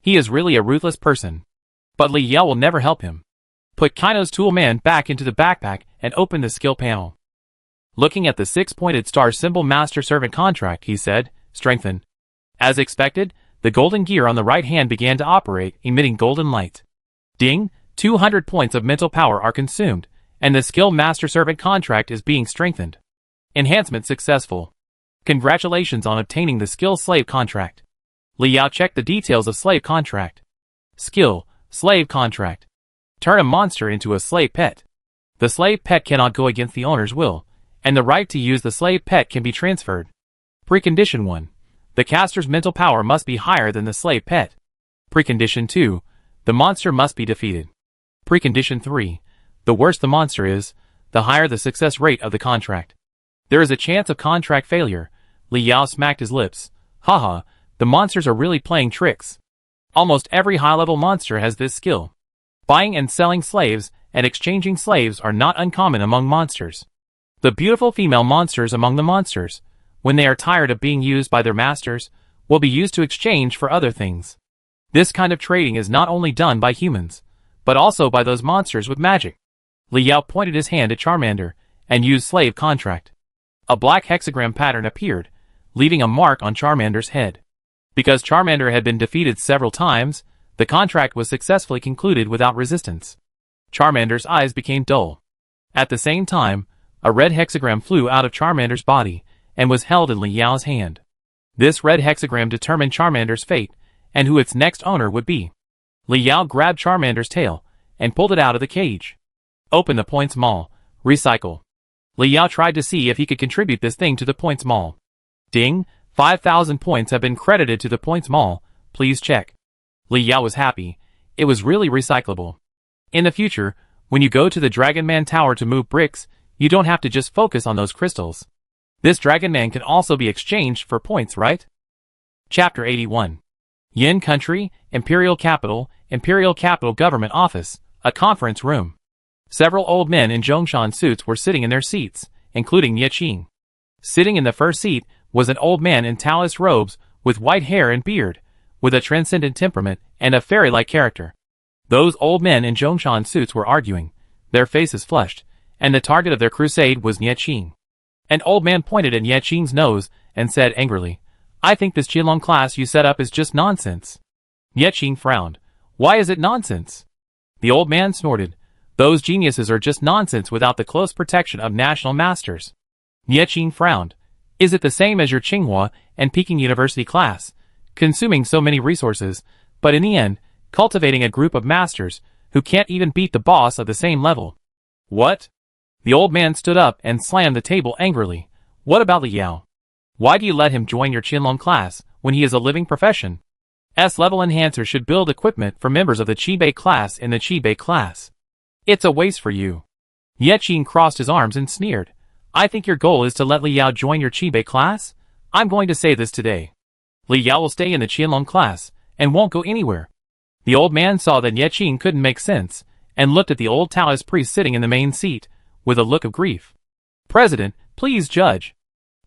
He is really a ruthless person. But Li Yao will never help him. Put Kainuo's tool man back into the backpack and open the skill panel. Looking at the 6-pointed star symbol master servant contract, he said, strengthen. As expected, the golden gear on the right hand began to operate, emitting golden light. Ding, 200 points of mental power are consumed, and the skill master servant contract is being strengthened. Enhancement successful. Congratulations on obtaining the skill slave contract. Li Yao checked the details of slave contract. Skill, slave contract. Turn a monster into a slave pet. The slave pet cannot go against the owner's will, and the right to use the slave pet can be transferred. Precondition 1. The caster's mental power must be higher than the slave pet. Precondition 2. The monster must be defeated. Precondition 3. The worse the monster is, the higher the success rate of the contract. There is a chance of contract failure. Li Yao smacked his lips. Haha, the monsters are really playing tricks. Almost every high-level monster has this skill. Buying and selling slaves and exchanging slaves are not uncommon among monsters. The beautiful female monsters among the monsters, when they are tired of being used by their masters, will be used to exchange for other things. This kind of trading is not only done by humans, but also by those monsters with magic. Li Yao pointed his hand at Charmander and used slave contract. A black hexagram pattern appeared, leaving a mark on Charmander's head. Because Charmander had been defeated several times, the contract was successfully concluded without resistance. Charmander's eyes became dull. At the same time, a red hexagram flew out of Charmander's body and was held in Li Yao's hand. This red hexagram determined Charmander's fate and who its next owner would be. Li Yao grabbed Charmander's tail and pulled it out of the cage. Open the points mall. Recycle. Li Yao tried to see if he could contribute this thing to the points mall. Ding, 5,000 points have been credited to the points mall. Please check. Li Yao was happy. It was really recyclable. In the future, when you go to the Dragon Man Tower to move bricks, you don't have to just focus on those crystals. This Dragon Man can also be exchanged for points, right? Chapter 81. Yin Country, Imperial Capital Government Office, a conference room. Several old men in Zhongshan suits were sitting in their seats, including Ye Qing. Sitting in the first seat was an old man in Taoist robes, with white hair and beard, with a transcendent temperament and a fairy-like character. Those old men in Zhongshan suits were arguing, their faces flushed, and the target of their crusade was Ye Qing. An old man pointed at Ye Qing's nose and said angrily, I think this Qilong class you set up is just nonsense. Ye Qing frowned. Why is it nonsense? The old man snorted. Those geniuses are just nonsense without the close protection of national masters. Ye Qing frowned. Is it the same as your Tsinghua and Peking University class, consuming so many resources, but in the end, cultivating a group of masters who can't even beat the boss of the same level? What? The old man stood up and slammed the table angrily. What about Li Yao? Why do you let him join your Qinlong class when he is a living profession? S-level enhancers should build equipment for members of the Qibei class in the Qibei class. It's a waste for you. Ye Qing crossed his arms and sneered. I think your goal is to let Li Yao join your Qibei class? I'm going to say this today. Li Yao will stay in the Qinlong class and won't go anywhere. The old man saw that Ye Qing couldn't make sense and looked at the old Taoist priest sitting in the main seat with a look of grief. President, please judge.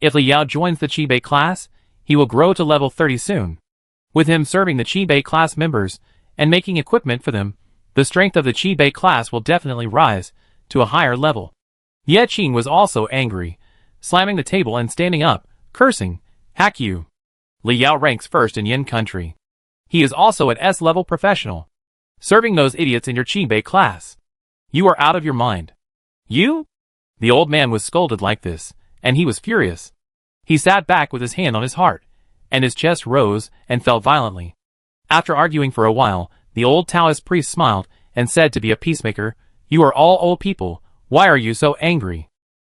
If Li Yao joins the Qibei class, he will grow to level 30 soon. With him serving the Qibei class members and making equipment for them, The strength of the Qi-Bei class will definitely rise to a higher level. Ye Qing was also angry, slamming the table and standing up, cursing, "Hack you! Li Yao ranks first in Yin country. He is also an S-level professional. Serving those idiots in your Qi-Bei class. You are out of your mind. You?" The old man was scolded like this, and he was furious. He sat back with his hand on his heart, and his chest rose and fell violently. After arguing for a while, the old Taoist priest smiled and said to be a peacemaker, "You are all old people, why are you so angry?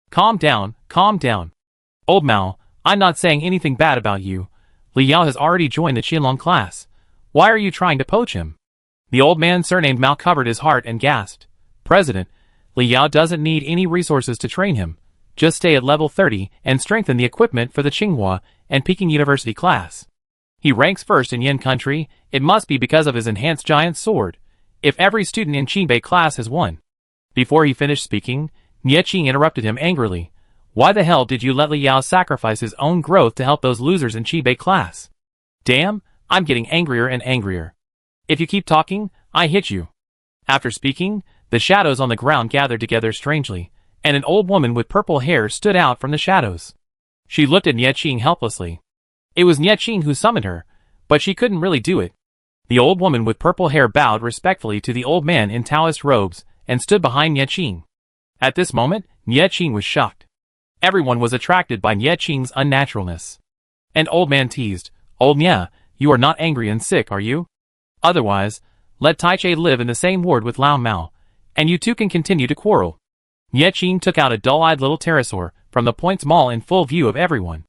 Calm down, calm down. Old Mao, I'm not saying anything bad about you. Li Yao has already joined the Qianlong class. Why are you trying to poach him?" The old man surnamed Mao covered his heart and gasped, "President, Li Yao doesn't need any resources to train him. Just stay at level 30 and strengthen the equipment for the Tsinghua and Peking University class. He ranks first in Yin country, it must be because of his enhanced giant sword. If every student in Qi-Bei class has won." Before he finished speaking, Ye Qing interrupted him angrily. "Why the hell did you let Li Yao sacrifice his own growth to help those losers in Qi-Bei class? Damn, I'm getting angrier and angrier. If you keep talking, I hit you." After speaking, the shadows on the ground gathered together strangely, and an old woman with purple hair stood out from the shadows. She looked at Ye Qing helplessly. It was Ye Qing who summoned her, but she couldn't really do it. The old woman with purple hair bowed respectfully to the old man in Taoist robes and stood behind Ye Qing. At this moment, Ye Qing was shocked. Everyone was attracted by Ye Qing's unnaturalness. An old man teased, "Old Nye, you are not angry and sick, are you? Otherwise, let Tai Che live in the same ward with Lao Mao, and you two can continue to quarrel." Ye Qing took out a dull-eyed little pterosaur from the Points Mall in full view of everyone.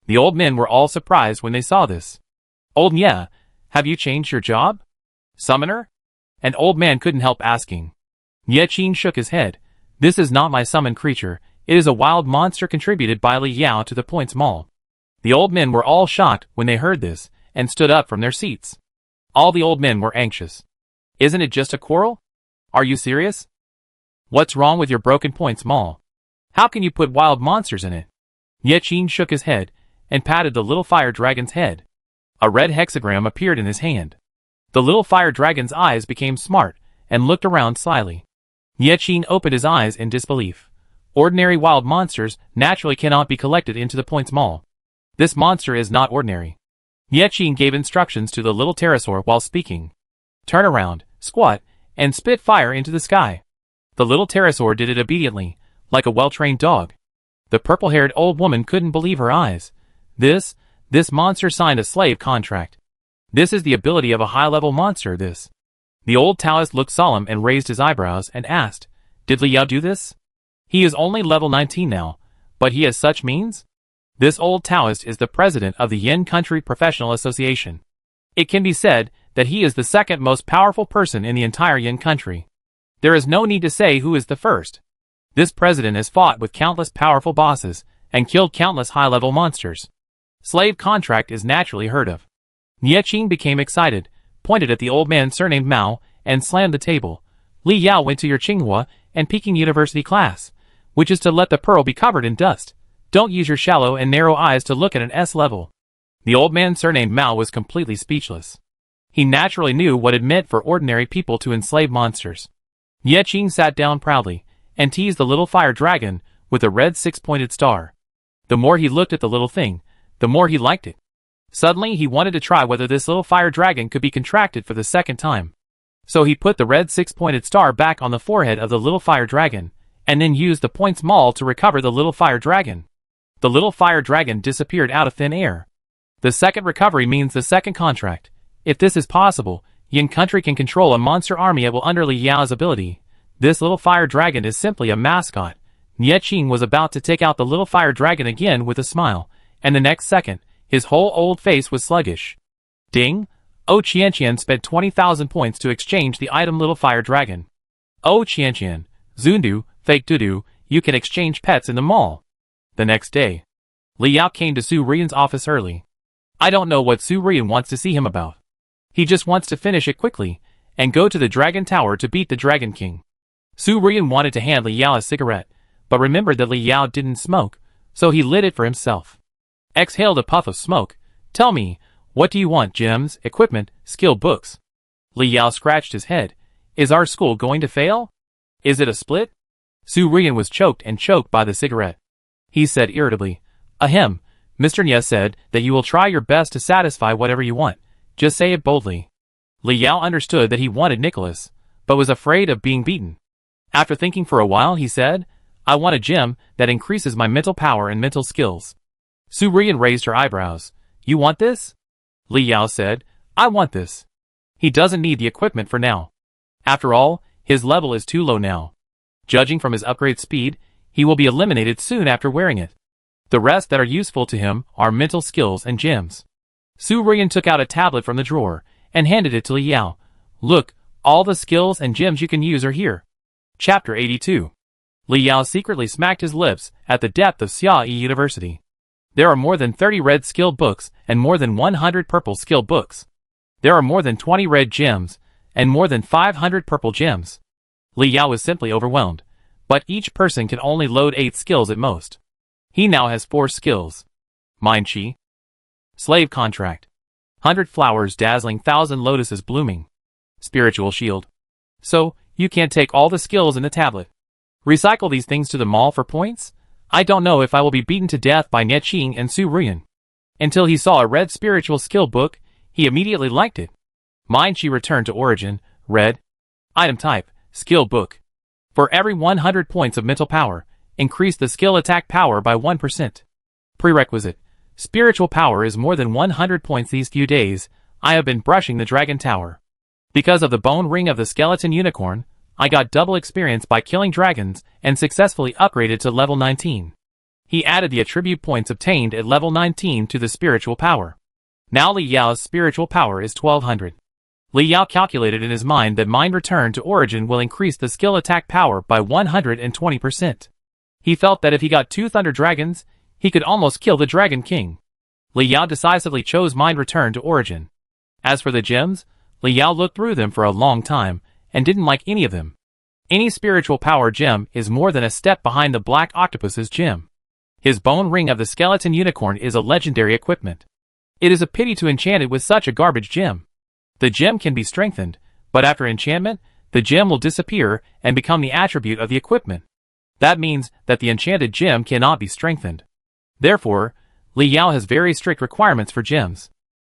The old men were all surprised when they saw this. "Old Nye, have you changed your job? Summoner?" An old man couldn't help asking. Ye Qing shook his head. "This is not my summoned creature, it is a wild monster contributed by Li Yao to the Points Mall." The old men were all shocked when they heard this, and stood up from their seats. All the old men were anxious. "Isn't it just a quarrel? Are you serious? What's wrong with your broken Points Mall? How can you put wild monsters in it?" Ye Qing shook his head, and patted the little fire dragon's head. A red hexagram appeared in his hand. The little fire dragon's eyes became smart, and looked around slyly. Ye Qing opened his eyes in disbelief. Ordinary wild monsters naturally cannot be collected into the Points Mall. This monster is not ordinary. Ye Qing gave instructions to the little pterosaur while speaking. "Turn around, squat, and spit fire into the sky." The little pterosaur did it obediently, like a well-trained dog. The purple-haired old woman couldn't believe her eyes. This monster signed a slave contract. This is the ability of a high-level monster, this. The old Taoist looked solemn and raised his eyebrows and asked, "Did Li Yao do this? He is only level 19 now, but he has such means?" This old Taoist is the president of the Yin Country Professional Association. It can be said that he is the second most powerful person in the entire Yin country. There is no need to say who is the first. This president has fought with countless powerful bosses and killed countless high-level monsters. Slave contract is naturally heard of. Ye Qing became excited, pointed at the old man surnamed Mao, and slammed the table. "Li Yao went to your Tsinghua and Peking University class, which is to let the pearl be covered in dust. Don't use your shallow and narrow eyes to look at an S level." The old man surnamed Mao was completely speechless. He naturally knew what it meant for ordinary people to enslave monsters. Ye Qing sat down proudly, and teased the little fire dragon with a red six-pointed star. The more he looked at the little thing, the more he liked it. Suddenly he wanted to try whether this little fire dragon could be contracted for the second time. So he put the red six-pointed star back on the forehead of the little fire dragon, and then used the Points Mall to recover the little fire dragon. The little fire dragon disappeared out of thin air. The second recovery means the second contract. If this is possible, Yin Country can control a monster army under Li Yao's ability. This little fire dragon is simply a mascot. Ye Qing was about to take out the little fire dragon again with a smile, and the next second, his whole old face was sluggish. Ding! Oh Qianqian spent 20,000 points to exchange the item little fire dragon. Oh Qianqian, Zundu, fake Dudu, you can exchange pets in the mall. The next day, Li Yao came to Su Rian's office early. I don't know what Su Rian wants to see him about. He just wants to finish it quickly, and go to the Dragon Tower to beat the Dragon King. Su Rian wanted to hand Li Yao a cigarette, but remembered that Li Yao didn't smoke, so he lit it for himself. Exhaled a puff of smoke. Tell me, what do you want? Gems, equipment, skill books? Li Yao scratched his head. Is our school going to fail? Is it a split? Su Rian was choked by the cigarette. He said irritably, Ahem, Mr. Nya said that you will try your best to satisfy whatever you want. Just say it boldly. Li Yao understood that he wanted Nicholas, but was afraid of being beaten. After thinking for a while, he said, I want a gem that increases my mental power and mental skills. Su Rian raised her eyebrows. You want this? Li Yao said, I want this. He doesn't need the equipment for now. After all, his level is too low now. Judging from his upgrade speed, he will be eliminated soon after wearing it. The rest that are useful to him are mental skills and gems. Su Rian took out a tablet from the drawer and handed it to Li Yao. Look, all the skills and gems you can use are here. Chapter 82. Li Yao secretly smacked his lips at the depth of Xia Yi University. There are more than 30 red skill books and more than 100 purple skill books. There are more than 20 red gems and more than 500 purple gems. Li Yao was simply overwhelmed, but each person can only load 8 skills at most. He now has 4 skills. Mind Chi. Slave Contract. 100 flowers dazzling, 1,000 lotuses blooming. Spiritual Shield. So, you can't take all the skills in the tablet. Recycle these things to the mall for points? I don't know if I will be beaten to death by Nie Qing and Su Rian. Until he saw a red spiritual skill book, he immediately liked it. Mind Chi returned to origin, red. Item type, skill book. For every 100 points of mental power, increase the skill attack power by 1%. Prerequisite, spiritual power is more than 100 points. These few days, I have been brushing the dragon tower. Because of the bone ring of the skeleton unicorn, I got double experience by killing dragons and successfully upgraded to level 19. He added the attribute points obtained at level 19 to the spiritual power. Now Li Yao's spiritual power is 1200. Li Yao calculated in his mind that mind return to origin will increase the skill attack power by 120%. He felt that if he got 2 thunder dragons, he could almost kill the Dragon King. Li Yao decisively chose mind return to origin. As for the gems, Li Yao looked through them for a long time and didn't like any of them. Any spiritual power gem is more than a step behind the black octopus's gem. His bone ring of the skeleton unicorn is a legendary equipment. It is a pity to enchant it with such a garbage gem. The gem can be strengthened, but after enchantment, the gem will disappear and become the attribute of the equipment. That means that the enchanted gem cannot be strengthened. Therefore, Li Yao has very strict requirements for gems.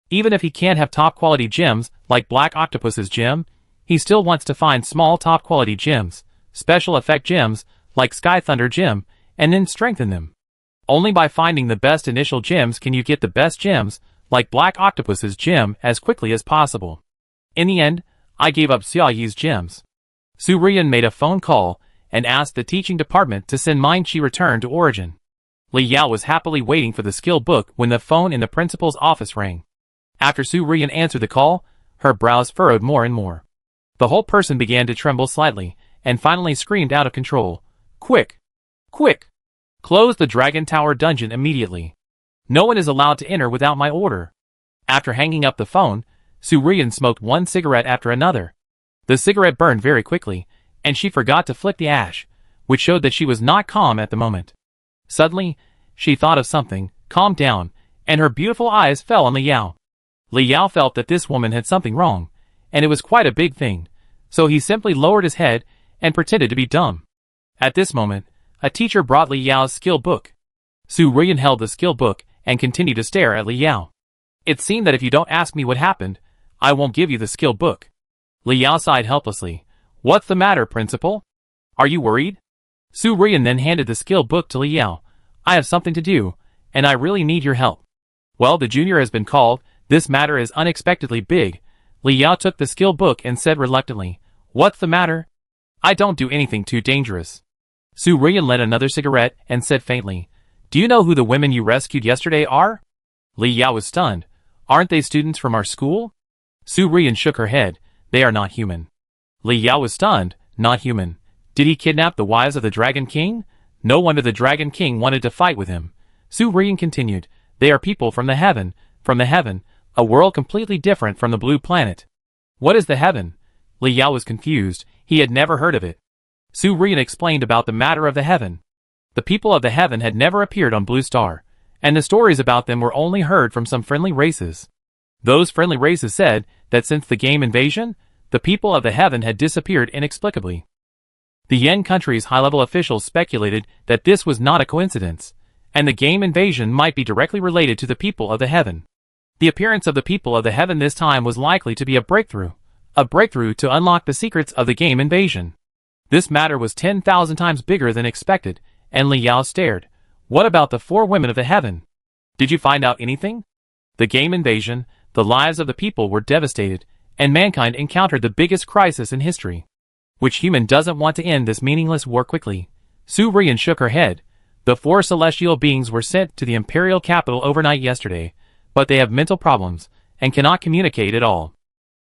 Even if he can't have top-quality gems like Black Octopus's gem, he still wants to find small top-quality gems, special effect gems like Sky Thunder gem, and then strengthen them. Only by finding the best initial gems can you get the best gems like Black Octopus's gem as quickly as possible. In the end, I gave up Xia Yi's gems. Su Rian made a phone call and asked the teaching department to send Mind Chi return to origin. Li Yao was happily waiting for the skill book when the phone in the principal's office rang. After Su Rian answered the call, her brows furrowed more and more. The whole person began to tremble slightly, and finally screamed out of control. Quick! Quick! Close the Dragon Tower dungeon immediately. No one is allowed to enter without my order. After hanging up the phone, Su Rian smoked one cigarette after another. The cigarette burned very quickly, and she forgot to flick the ash, which showed that she was not calm at the moment. Suddenly, she thought of something, calmed down, and her beautiful eyes fell on Li Yao. Li Yao felt that this woman had something wrong, and it was quite a big thing, so he simply lowered his head and pretended to be dumb. At this moment, a teacher brought Li Yao's skill book. Su Rian held the skill book and continued to stare at Li Yao. It seemed that if you don't ask me what happened, I won't give you the skill book. Li Yao sighed helplessly. What's the matter, principal? Are you worried? Su Rian then handed the skill book to Li Yao. I have something to do, and I really need your help. Well, the junior has been called. This matter is unexpectedly big. Li Yao took the skill book and said reluctantly, What's the matter? I don't do anything too dangerous. Su Rian lit another cigarette and said faintly, Do you know who the women you rescued yesterday are? Li Yao was stunned. Aren't they students from our school? Su Rian shook her head. They are not human. Li Yao was stunned. Not human. Did he kidnap the wives of the Dragon King? No wonder the Dragon King wanted to fight with him. Su Rian continued. They are people from the heaven, a world completely different from the blue planet. What is the heaven? Li Yao was confused. He had never heard of it. Su Rian explained about the matter of the heaven. The people of the heaven had never appeared on Blue Star, and the stories about them were only heard from some friendly races. Those friendly races said that since the game invasion, the people of the heaven had disappeared inexplicably. The Yen country's high-level officials speculated that this was not a coincidence, and the game invasion might be directly related to the people of the heaven. The appearance of the people of the heaven this time was likely to be a breakthrough to unlock the secrets of the game invasion. This matter was 10,000 times bigger than expected, and Li Yao stared. What about the 4 women of the heaven? Did you find out anything? The game invasion, the lives of the people were devastated, and mankind encountered the biggest crisis in history. Which human doesn't want to end this meaningless war quickly? Su Rian shook her head. The 4 celestial beings were sent to the imperial capital overnight yesterday, but they have mental problems, and cannot communicate at all.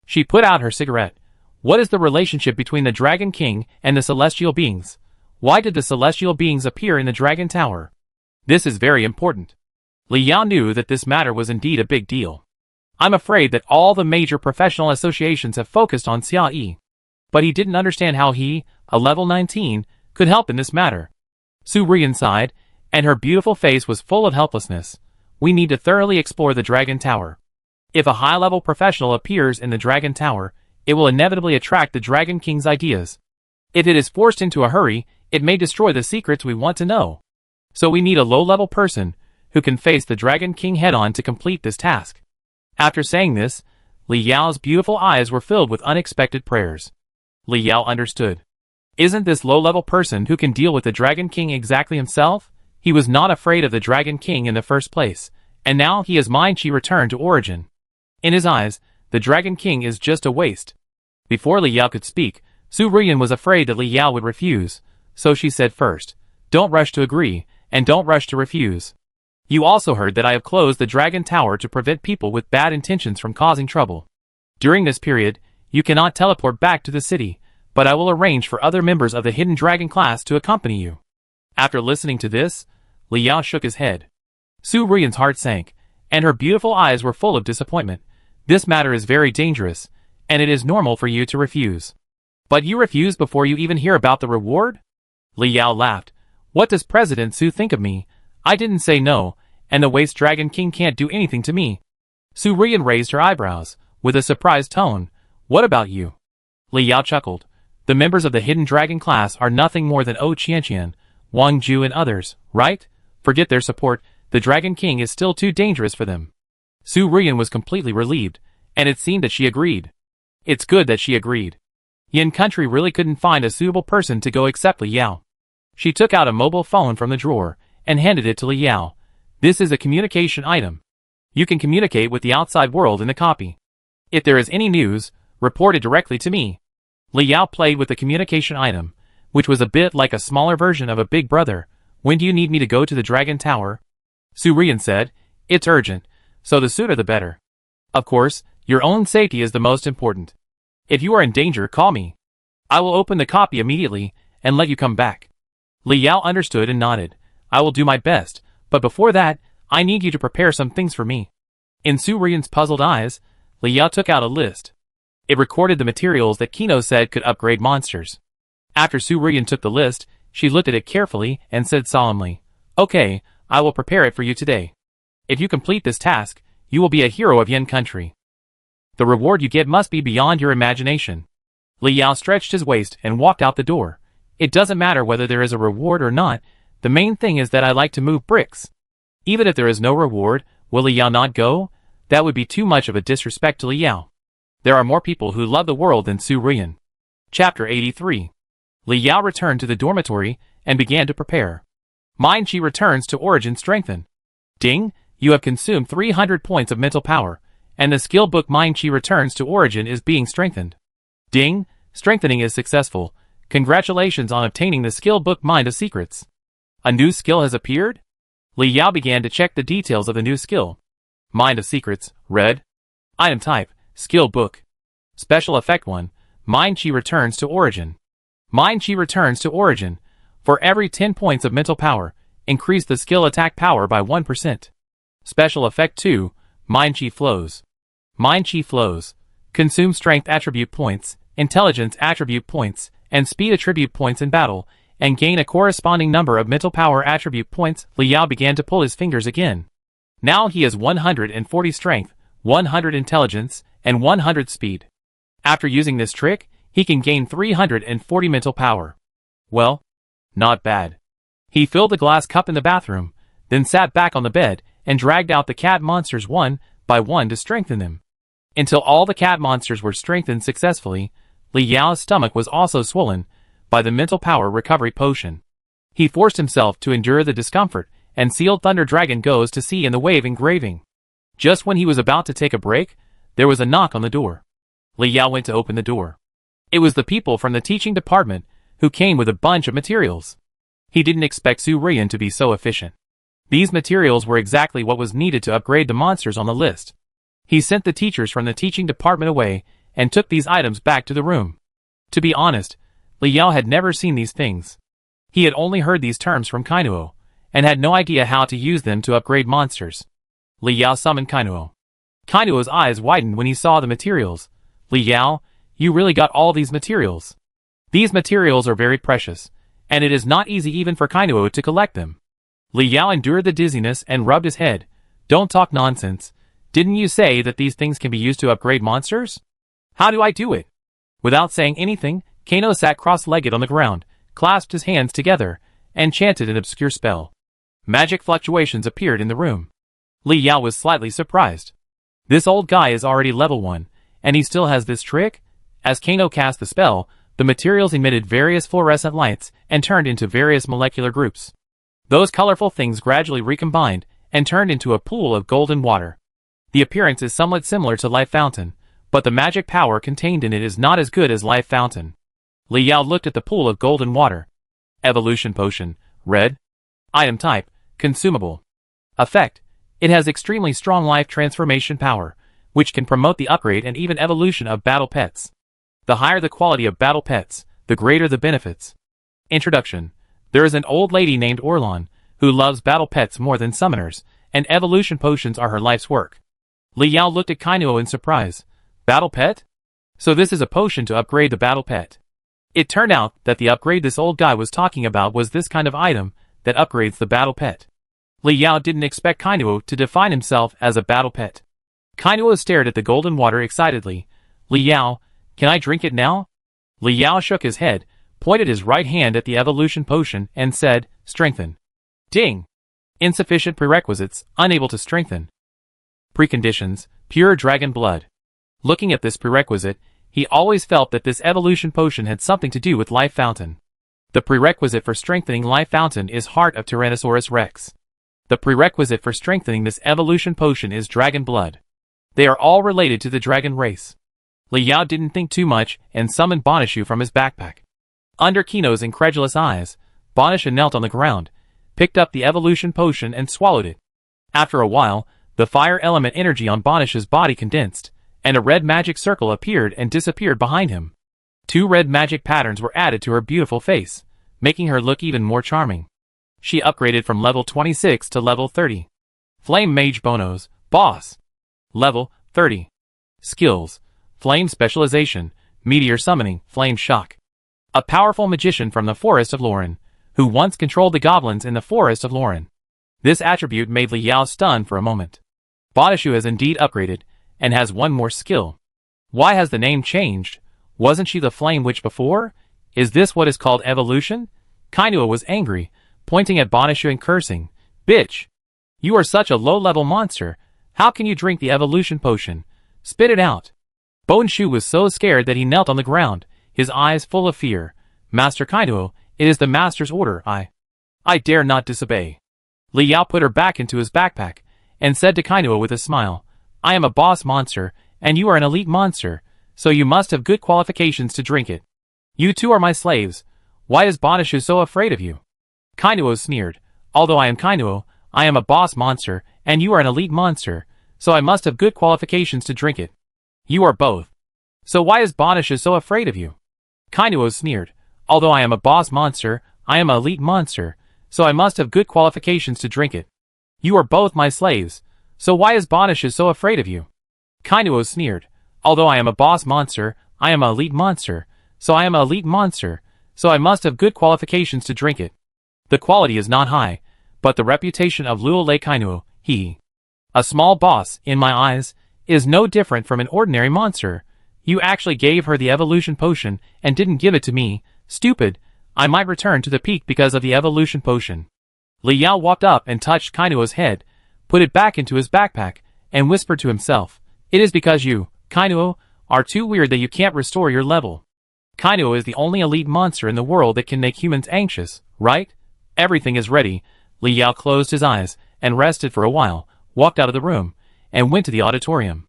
She put out her cigarette. What is the relationship between the Dragon King and the celestial beings? Why did the celestial beings appear in the Dragon Tower? This is very important. Li Yao knew that this matter was indeed a big deal. I'm afraid that all the major professional associations have focused on Xia Yi. But he didn't understand how he, a level 19, could help in this matter. Su Rian sighed, and her beautiful face was full of helplessness. We need to thoroughly explore the Dragon Tower. If a high-level professional appears in the Dragon Tower, it will inevitably attract the Dragon King's ideas. If it is forced into a hurry, it may destroy the secrets we want to know. So we need a low-level person who can face the Dragon King head-on to complete this task. After saying this, Li Yao's beautiful eyes were filled with unexpected prayers. Li Yao understood. Isn't this low-level person who can deal with the Dragon King exactly himself? He was not afraid of the Dragon King in the first place, and now he is mind chi returned to origin. In his eyes, the Dragon King is just a waste. Before Li Yao could speak, Su Rian was afraid that Li Yao would refuse, so she said first, don't rush to agree, and don't rush to refuse. You also heard that I have closed the Dragon Tower to prevent people with bad intentions from causing trouble. During this period, you cannot teleport back to the city, but I will arrange for other members of the Hidden Dragon class to accompany you. After listening to this, Li Yao shook his head. Su Rian's heart sank, and her beautiful eyes were full of disappointment. This matter is very dangerous, and it is normal for you to refuse. But you refuse before you even hear about the reward? Li Yao laughed. What does President Su think of me? I didn't say no, and the Waste Dragon King can't do anything to me. Su Rian raised her eyebrows, with a surprised tone. What about you? Li Yao chuckled. The members of the Hidden Dragon class are nothing more than O Qianqian, Wang Ju and others, right? Forget their support, the Dragon King is still too dangerous for them. Su Rian was completely relieved, and it seemed that she agreed. It's good that she agreed. Yin country really couldn't find a suitable person to go except Li Yao. She took out a mobile phone from the drawer, and handed it to Li Yao. This is a communication item. You can communicate with the outside world in the copy. If there is any news, report it directly to me. Li Yao played with the communication item, which was a bit like a smaller version of a big brother. When do you need me to go to the Dragon Tower? Su Rian said, it's urgent, so the sooner the better. Of course, your own safety is the most important. If you are in danger, call me. I will open the copy immediately, and let you come back. Li Yao understood and nodded. I will do my best, but before that, I need you to prepare some things for me. In Su Rian's puzzled eyes, Li Yao took out a list. It recorded the materials that Kino said could upgrade monsters. After Su Rian took the list, she looked at it carefully and said solemnly, okay, I will prepare it for you today. If you complete this task, you will be a hero of Yen country. The reward you get must be beyond your imagination. Li Yao stretched his waist and walked out the door. It doesn't matter whether there is a reward or not, the main thing is that I like to move bricks. Even if there is no reward, will Li Yao not go? That would be too much of a disrespect to Li Yao. There are more people who love the world than Su Rian. Chapter 83. Li Yao returned to the dormitory and began to prepare. Mind Chi returns to origin strengthen. Ding, you have consumed 300 points of mental power, and the skill book Mind Chi returns to origin is being strengthened. Ding, strengthening is successful. Congratulations on obtaining the skill book Mind of Secrets. A new skill has appeared? Li Yao began to check the details of the new skill. Mind of Secrets, red. Item type, skill book. Special effect 1, Mind Chi returns to origin. Mind Chi returns to origin. For every 10 points of mental power, increase the skill attack power by 1%. Special effect 2, Mind Chi flows. Mind Chi flows. Consume strength attribute points, intelligence attribute points, and speed attribute points in battle, and gain a corresponding number of mental power attribute points. Li Yao began to pull his fingers again. Now he has 140 strength, 100 intelligence, and 100 speed. After using this trick, he can gain 340 mental power. Well, not bad. He filled the glass cup in the bathroom, then sat back on the bed and dragged out the cat monsters one by one to strengthen them. Until all the cat monsters were strengthened successfully, Li Yao's stomach was also swollen by the mental power recovery potion. He forced himself to endure the discomfort, and sealed Thunder Dragon Goes to See in the Wave engraving. Just when he was about to take a break, there was a knock on the door. Li Yao went to open the door. It was the people from the teaching department who came with a bunch of materials. He didn't expect Su Rian to be so efficient. These materials were exactly what was needed to upgrade the monsters on the list. He sent the teachers from the teaching department away and took these items back to the room. To be honest, Li Yao had never seen these things. He had only heard these terms from Kainuo, and had no idea how to use them to upgrade monsters. Li Yao summoned Kainuo. Kainuo's eyes widened when he saw the materials. Li Yao, you really got all these materials. These materials are very precious, and it is not easy even for Kainuo to collect them. Li Yao endured the dizziness and rubbed his head. Don't talk nonsense. Didn't you say that these things can be used to upgrade monsters? How do I do it? Without saying anything, Kano sat cross-legged on the ground, clasped his hands together, and chanted an obscure spell. Magic fluctuations appeared in the room. Li Yao was slightly surprised. This old guy is already level 1, and he still has this trick? As Kano cast the spell, the materials emitted various fluorescent lights and turned into various molecular groups. Those colorful things gradually recombined and turned into a pool of golden water. The appearance is somewhat similar to Life Fountain, but the magic power contained in it is not as good as Life Fountain. Li Yao looked at the pool of golden water. Evolution Potion, red. Item type, consumable. Effect, it has extremely strong life transformation power, which can promote the upgrade and even evolution of battle pets. The higher the quality of battle pets, the greater the benefits. Introduction. There is an old lady named Orlan, who loves battle pets more than summoners, and evolution potions are her life's work. Li Yao looked at Kainuo in surprise. Battle pet? So this is a potion to upgrade the battle pet. It turned out that the upgrade this old guy was talking about was this kind of item that upgrades the battle pet. Li Yao didn't expect Kainuo to define himself as a battle pet. Kainuo stared at the golden water excitedly. Li Yao, can I drink it now? Li Yao shook his head, pointed his right hand at the evolution potion, and said, strengthen. Ding! Insufficient prerequisites, unable to strengthen. Preconditions, pure dragon blood. Looking at this prerequisite, he always felt that this evolution potion had something to do with Life Fountain. The prerequisite for strengthening Life Fountain is Heart of Tyrannosaurus Rex. The prerequisite for strengthening this evolution potion is dragon blood. They are all related to the dragon race. Li Yao didn't think too much and summoned Bonishu from his backpack. Under Kino's incredulous eyes, Bonishu knelt on the ground, picked up the evolution potion and swallowed it. After a while, the fire element energy on Bonishu's body condensed, and a red magic circle appeared and disappeared behind him. 2 red magic patterns were added to her beautiful face, making her look even more charming. She upgraded from level 26 to level 30. Flame Mage Bonos, Boss. Level 30. Skills: Flame Specialization, Meteor Summoning, Flame Shock. A powerful magician from the Forest of Lauren, who once controlled the goblins in the Forest of Lauren. This attribute made Li Yao stun for a moment. Bonishu has indeed upgraded, and has one more skill. Why has the name changed? Wasn't she the Flame Witch before? Is this what is called evolution? Kainuo was angry, pointing at Bonishu and cursing. Bitch! You are such a low-level monster. How can you drink the evolution potion? Spit it out. Bonishu was so scared that he knelt on the ground, his eyes full of fear. Master Kainuo, it is the master's order. I dare not disobey. Li Yao put her back into his backpack, and said to Kainuo with a smile, I am a boss monster, and you are an elite monster, so you must have good qualifications to drink it. You two are my slaves. Why is Bonishu so afraid of you? Kainuo sneered. Although I am Kainuo, I am a boss monster, and you are an elite monster, so I must have good qualifications to drink it. You are both. So why is Bonishu so afraid of you? Kainuo sneered. Although I am a boss monster, I am an elite monster, so I must have good qualifications to drink it. You are both my slaves, so why is Bonishu so afraid of you? Kainuo sneered. Although I am a boss monster, I am an elite monster, so I am an elite monster, so I must have good qualifications to drink it. The quality is not high, but the reputation of Luo Lei Kainuo, a small boss, in my eyes, is no different from an ordinary monster. You actually gave her the evolution potion and didn't give it to me. Stupid. I might return to the peak because of the evolution potion. Li Yao walked up and touched Kainuo's head, put it back into his backpack, and whispered to himself, "It is because you, Kainuo, are too weird that you can't restore your level. Kainuo is the only elite monster in the world that can make humans anxious, right? Everything is ready." Li Yao closed his eyes and rested for a while, walked out of the room, and went to the auditorium.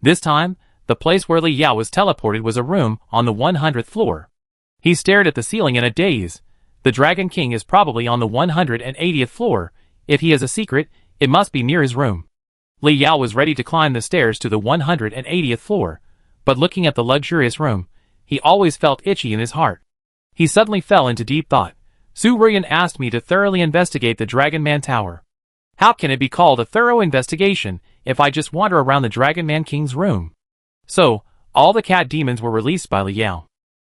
This time, the place where Li Yao was teleported was a room on the 100th floor. He stared at the ceiling in a daze. The Dragon King is probably on the 180th floor. If he has a secret, it must be near his room. Li Yao was ready to climb the stairs to the 180th floor, but looking at the luxurious room, he always felt itchy in his heart. He suddenly fell into deep thought. Su Ruyan asked me to thoroughly investigate the Dragon Man Tower. How can it be called a thorough investigation if I just wander around the Dragon Man King's room? So, all the cat demons were released by Li Yao.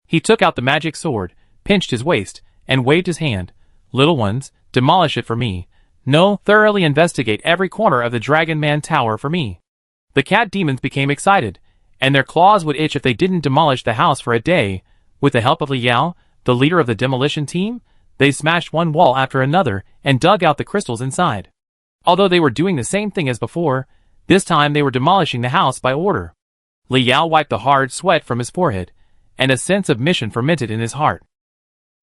He took out the magic sword, pinched his waist, and waved his hand. Little ones, demolish it for me. No, thoroughly investigate every corner of the Dragon Man Tower for me. The cat demons became excited, and their claws would itch if they didn't demolish the house for a day. With the help of Li Yao, the leader of the demolition team, they smashed one wall after another and dug out the crystals inside. Although they were doing the same thing as before, this time they were demolishing the house by order. Li Yao wiped the hard sweat from his forehead, and a sense of mission fermented in his heart.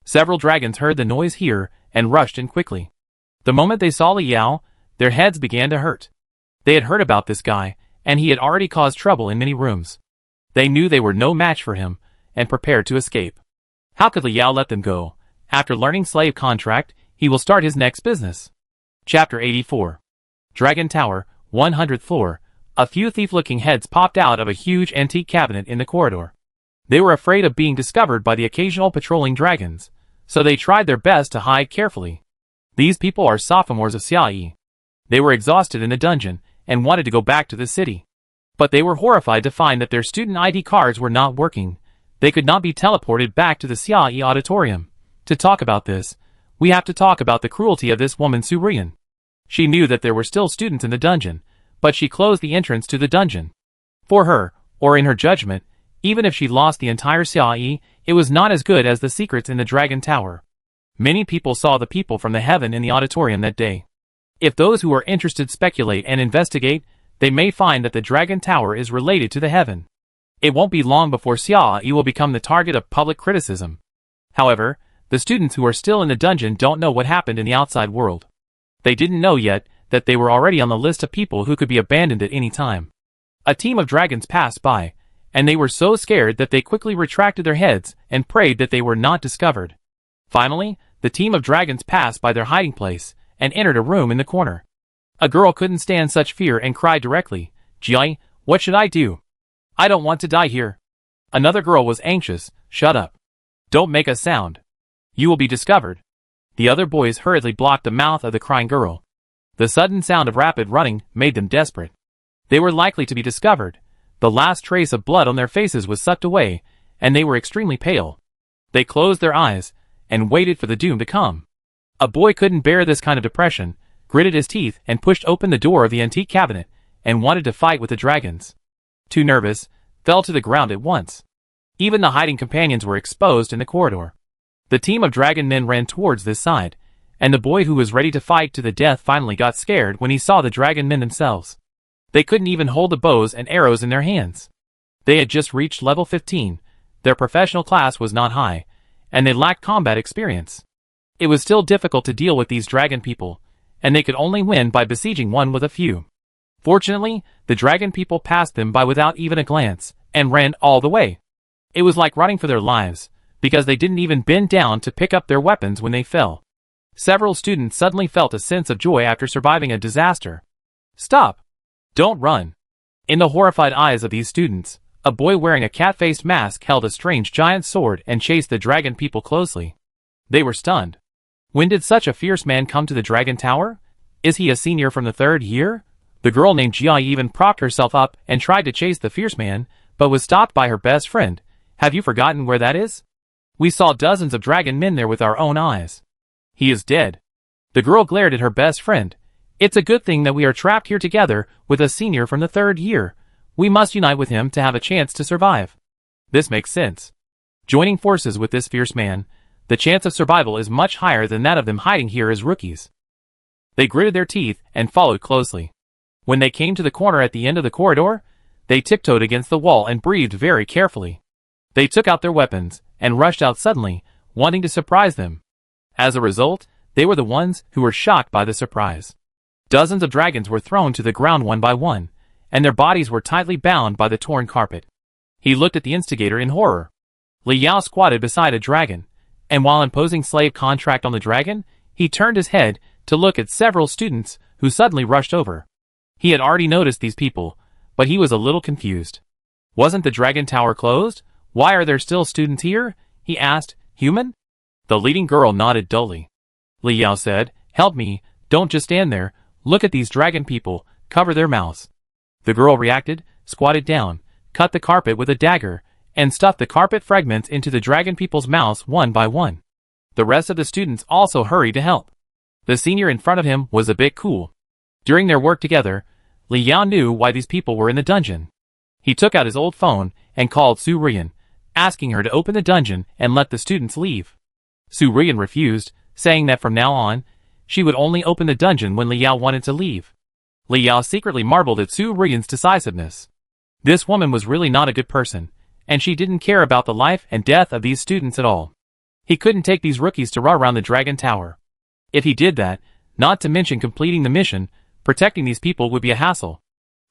Several dragons heard the noise here and rushed in quickly. The moment they saw Li Yao, their heads began to hurt. They had heard about this guy, and he had already caused trouble in many rooms. They knew they were no match for him, and prepared to escape. How could Li Yao let them go? After learning slave contract, he will start his next business. Chapter 84. Dragon Tower, 100th floor. A few thief-looking heads popped out of a huge antique cabinet in the corridor. They were afraid of being discovered by the occasional patrolling dragons, so they tried their best to hide carefully. These people are sophomores of Xiaoyi. They were exhausted in the dungeon and wanted to go back to the city. But they were horrified to find that their student ID cards were not working. They could not be teleported back to the Xiaoyi auditorium. To talk about this, we have to talk about the cruelty of this woman Su Ruyan. She knew that there were still students in the dungeon, but she closed the entrance to the dungeon. For her, or in her judgment, even if she lost the entire Xiaoyi, it was not as good as the secrets in the Dragon Tower. Many people saw the people from the heaven in the auditorium that day. If those who are interested speculate and investigate, they may find that the Dragon Tower is related to the heaven. It won't be long before Xiaoyi will become the target of public criticism. However, the students who are still in the dungeon don't know what happened in the outside world. They didn't know yet that they were already on the list of people who could be abandoned at any time. A team of dragons passed by, and they were so scared that they quickly retracted their heads and prayed that they were not discovered. Finally, the team of dragons passed by their hiding place and entered a room in the corner. A girl couldn't stand such fear and cried directly, "Jiai, what should I do? I don't want to die here." Another girl was anxious, "Shut up. Don't make a sound. You will be discovered." The other boys hurriedly blocked the mouth of the crying girl. The sudden sound of rapid running made them desperate. They were likely to be discovered. The last trace of blood on their faces was sucked away, and they were extremely pale. They closed their eyes and waited for the doom to come. A boy couldn't bear this kind of depression, gritted his teeth and pushed open the door of the antique cabinet, and wanted to fight with the dragons. Too nervous, fell to the ground at once. Even the hiding companions were exposed in the corridor. The team of dragon men ran towards this side, and the boy who was ready to fight to the death finally got scared when he saw the dragon men themselves. They couldn't even hold the bows and arrows in their hands. They had just reached level 15, their professional class was not high, and they lacked combat experience. It was still difficult to deal with these dragon people, and they could only win by besieging one with a few. Fortunately, the dragon people passed them by without even a glance, and ran all the way. It was like running for their lives, because they didn't even bend down to pick up their weapons when they fell. Several students suddenly felt a sense of joy after surviving a disaster. "Stop! Don't run!" In the horrified eyes of these students, a boy wearing a cat-faced mask held a strange giant sword and chased the dragon people closely. They were stunned. When did such a fierce man come to the Dragon Tower? Is he a senior from the 3rd year? The girl named Jia even propped herself up and tried to chase the fierce man, but was stopped by her best friend. "Have you forgotten where that is? We saw dozens of dragon men there with our own eyes." "He is dead." The girl glared at her best friend. "It's a good thing that we are trapped here together with a senior from the 3rd year. We must unite with him to have a chance to survive." This makes sense. Joining forces with this fierce man, the chance of survival is much higher than that of them hiding here as rookies. They gritted their teeth and followed closely. When they came to the corner at the end of the corridor, they tiptoed against the wall and breathed very carefully. They took out their weapons and rushed out suddenly, wanting to surprise them. As a result, they were the ones who were shocked by the surprise. Dozens of dragons were thrown to the ground one by one, and their bodies were tightly bound by the torn carpet. He looked at the instigator in horror. Li Yao squatted beside a dragon, and while imposing slave contract on the dragon, he turned his head to look at several students who suddenly rushed over. He had already noticed these people, but he was a little confused. Wasn't the dragon tower closed? Why are there still students here? He asked. Human? The leading girl nodded dully. Li Yao said, help me, don't just stand there, look at these dragon people, cover their mouths. The girl reacted, squatted down, cut the carpet with a dagger, and stuffed the carpet fragments into the dragon people's mouths one by one. The rest of the students also hurried to help. The senior in front of him was a bit cool. During their work together, Li Yao knew why these people were in the dungeon. He took out his old phone and called Su Rian, asking her to open the dungeon and let the students leave. Su Rian refused, saying that from now on, she would only open the dungeon when Li Yao wanted to leave. Li Yao secretly marveled at Su Rian's decisiveness. This woman was really not a good person, and she didn't care about the life and death of these students at all. He couldn't take these rookies to run around the dragon tower. If he did that, not to mention completing the mission, protecting these people would be a hassle.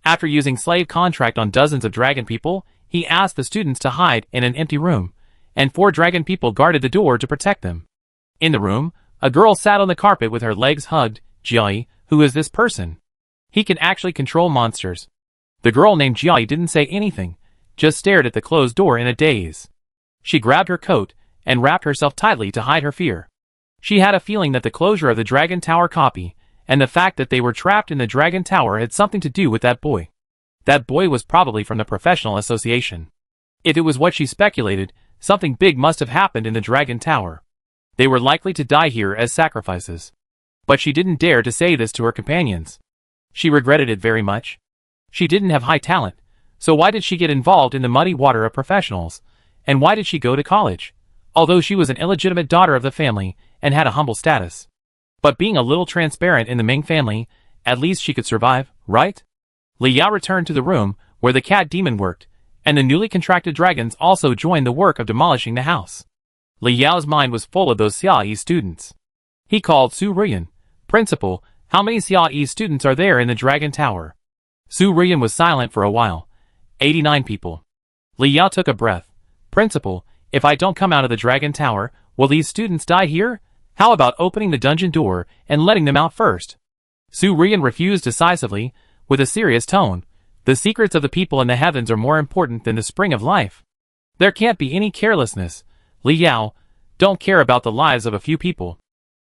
After using slave contract on dozens of dragon people, he asked the students to hide in an empty room, and 4 dragon people guarded the door to protect them. In the room, a girl sat on the carpet with her legs hugged. Jiai, who is this person? He can actually control monsters. The girl named Jiai didn't say anything, just stared at the closed door in a daze. She grabbed her coat and wrapped herself tightly to hide her fear. She had a feeling that the closure of the Dragon Tower copy and the fact that they were trapped in the Dragon Tower had something to do with that boy. That boy was probably from the professional association. If it was what she speculated, something big must have happened in the Dragon Tower. They were likely to die here as sacrifices. But she didn't dare to say this to her companions. She regretted it very much. She didn't have high talent, so why did she get involved in the muddy water of professionals? And why did she go to college? Although she was an illegitimate daughter of the family and had a humble status. But being a little transparent in the Ming family, at least she could survive, right? Li Yao returned to the room where the cat demon worked, and the newly contracted dragons also joined the work of demolishing the house. Li Yao's mind was full of those Xia students. He called Su Rian. Principal, how many Xia students are there in the Dragon Tower? Su Rian was silent for a while. 89 people. Li Yao took a breath. Principal, if I don't come out of the Dragon Tower, will these students die here? How about opening the dungeon door and letting them out first? Su Rian refused decisively, with a serious tone. The secrets of the people in the heavens are more important than the spring of life. There can't be any carelessness. Li Yao, don't care about the lives of a few people.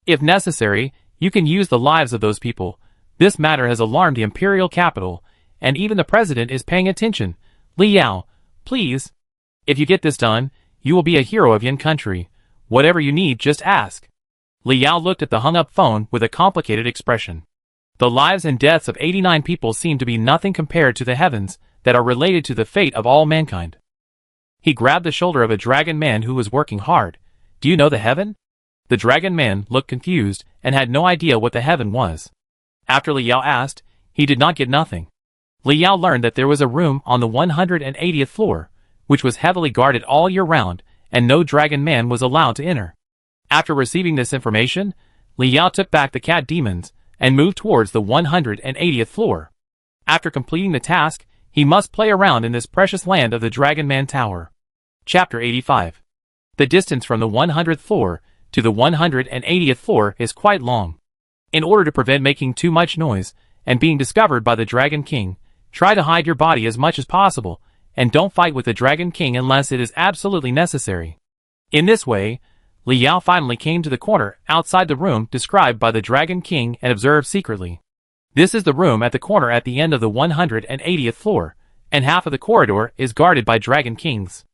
If necessary, you can use the lives of those people. This matter has alarmed the imperial capital, and even the president is paying attention. Li Yao, please. If you get this done, you will be a hero of Yin country. Whatever you need, just ask. Li Yao looked at the hung-up phone with a complicated expression. The lives and deaths of 89 people seemed to be nothing compared to the heavens that are related to the fate of all mankind. He grabbed the shoulder of a dragon man who was working hard. Do you know the heaven? The dragon man looked confused and had no idea what the heaven was. After Li Yao asked, he did not get nothing. Li Yao learned that there was a room on the 180th floor, which was heavily guarded all year round, and no dragon man was allowed to enter. After receiving this information, Li Yao took back the cat demons and moved towards the 180th floor. After completing the task, he must play around in this precious land of the Dragon Man Tower. Chapter 85. The distance from the 100th floor to the 180th floor is quite long. In order to prevent making too much noise and being discovered by the Dragon King, try to hide your body as much as possible, and don't fight with the Dragon King unless it is absolutely necessary. In this way, Li Yao finally came to the corner outside the room described by the Dragon King and observed secretly. This is the room at the corner at the end of the 180th floor, and half of the corridor is guarded by Dragon Kings.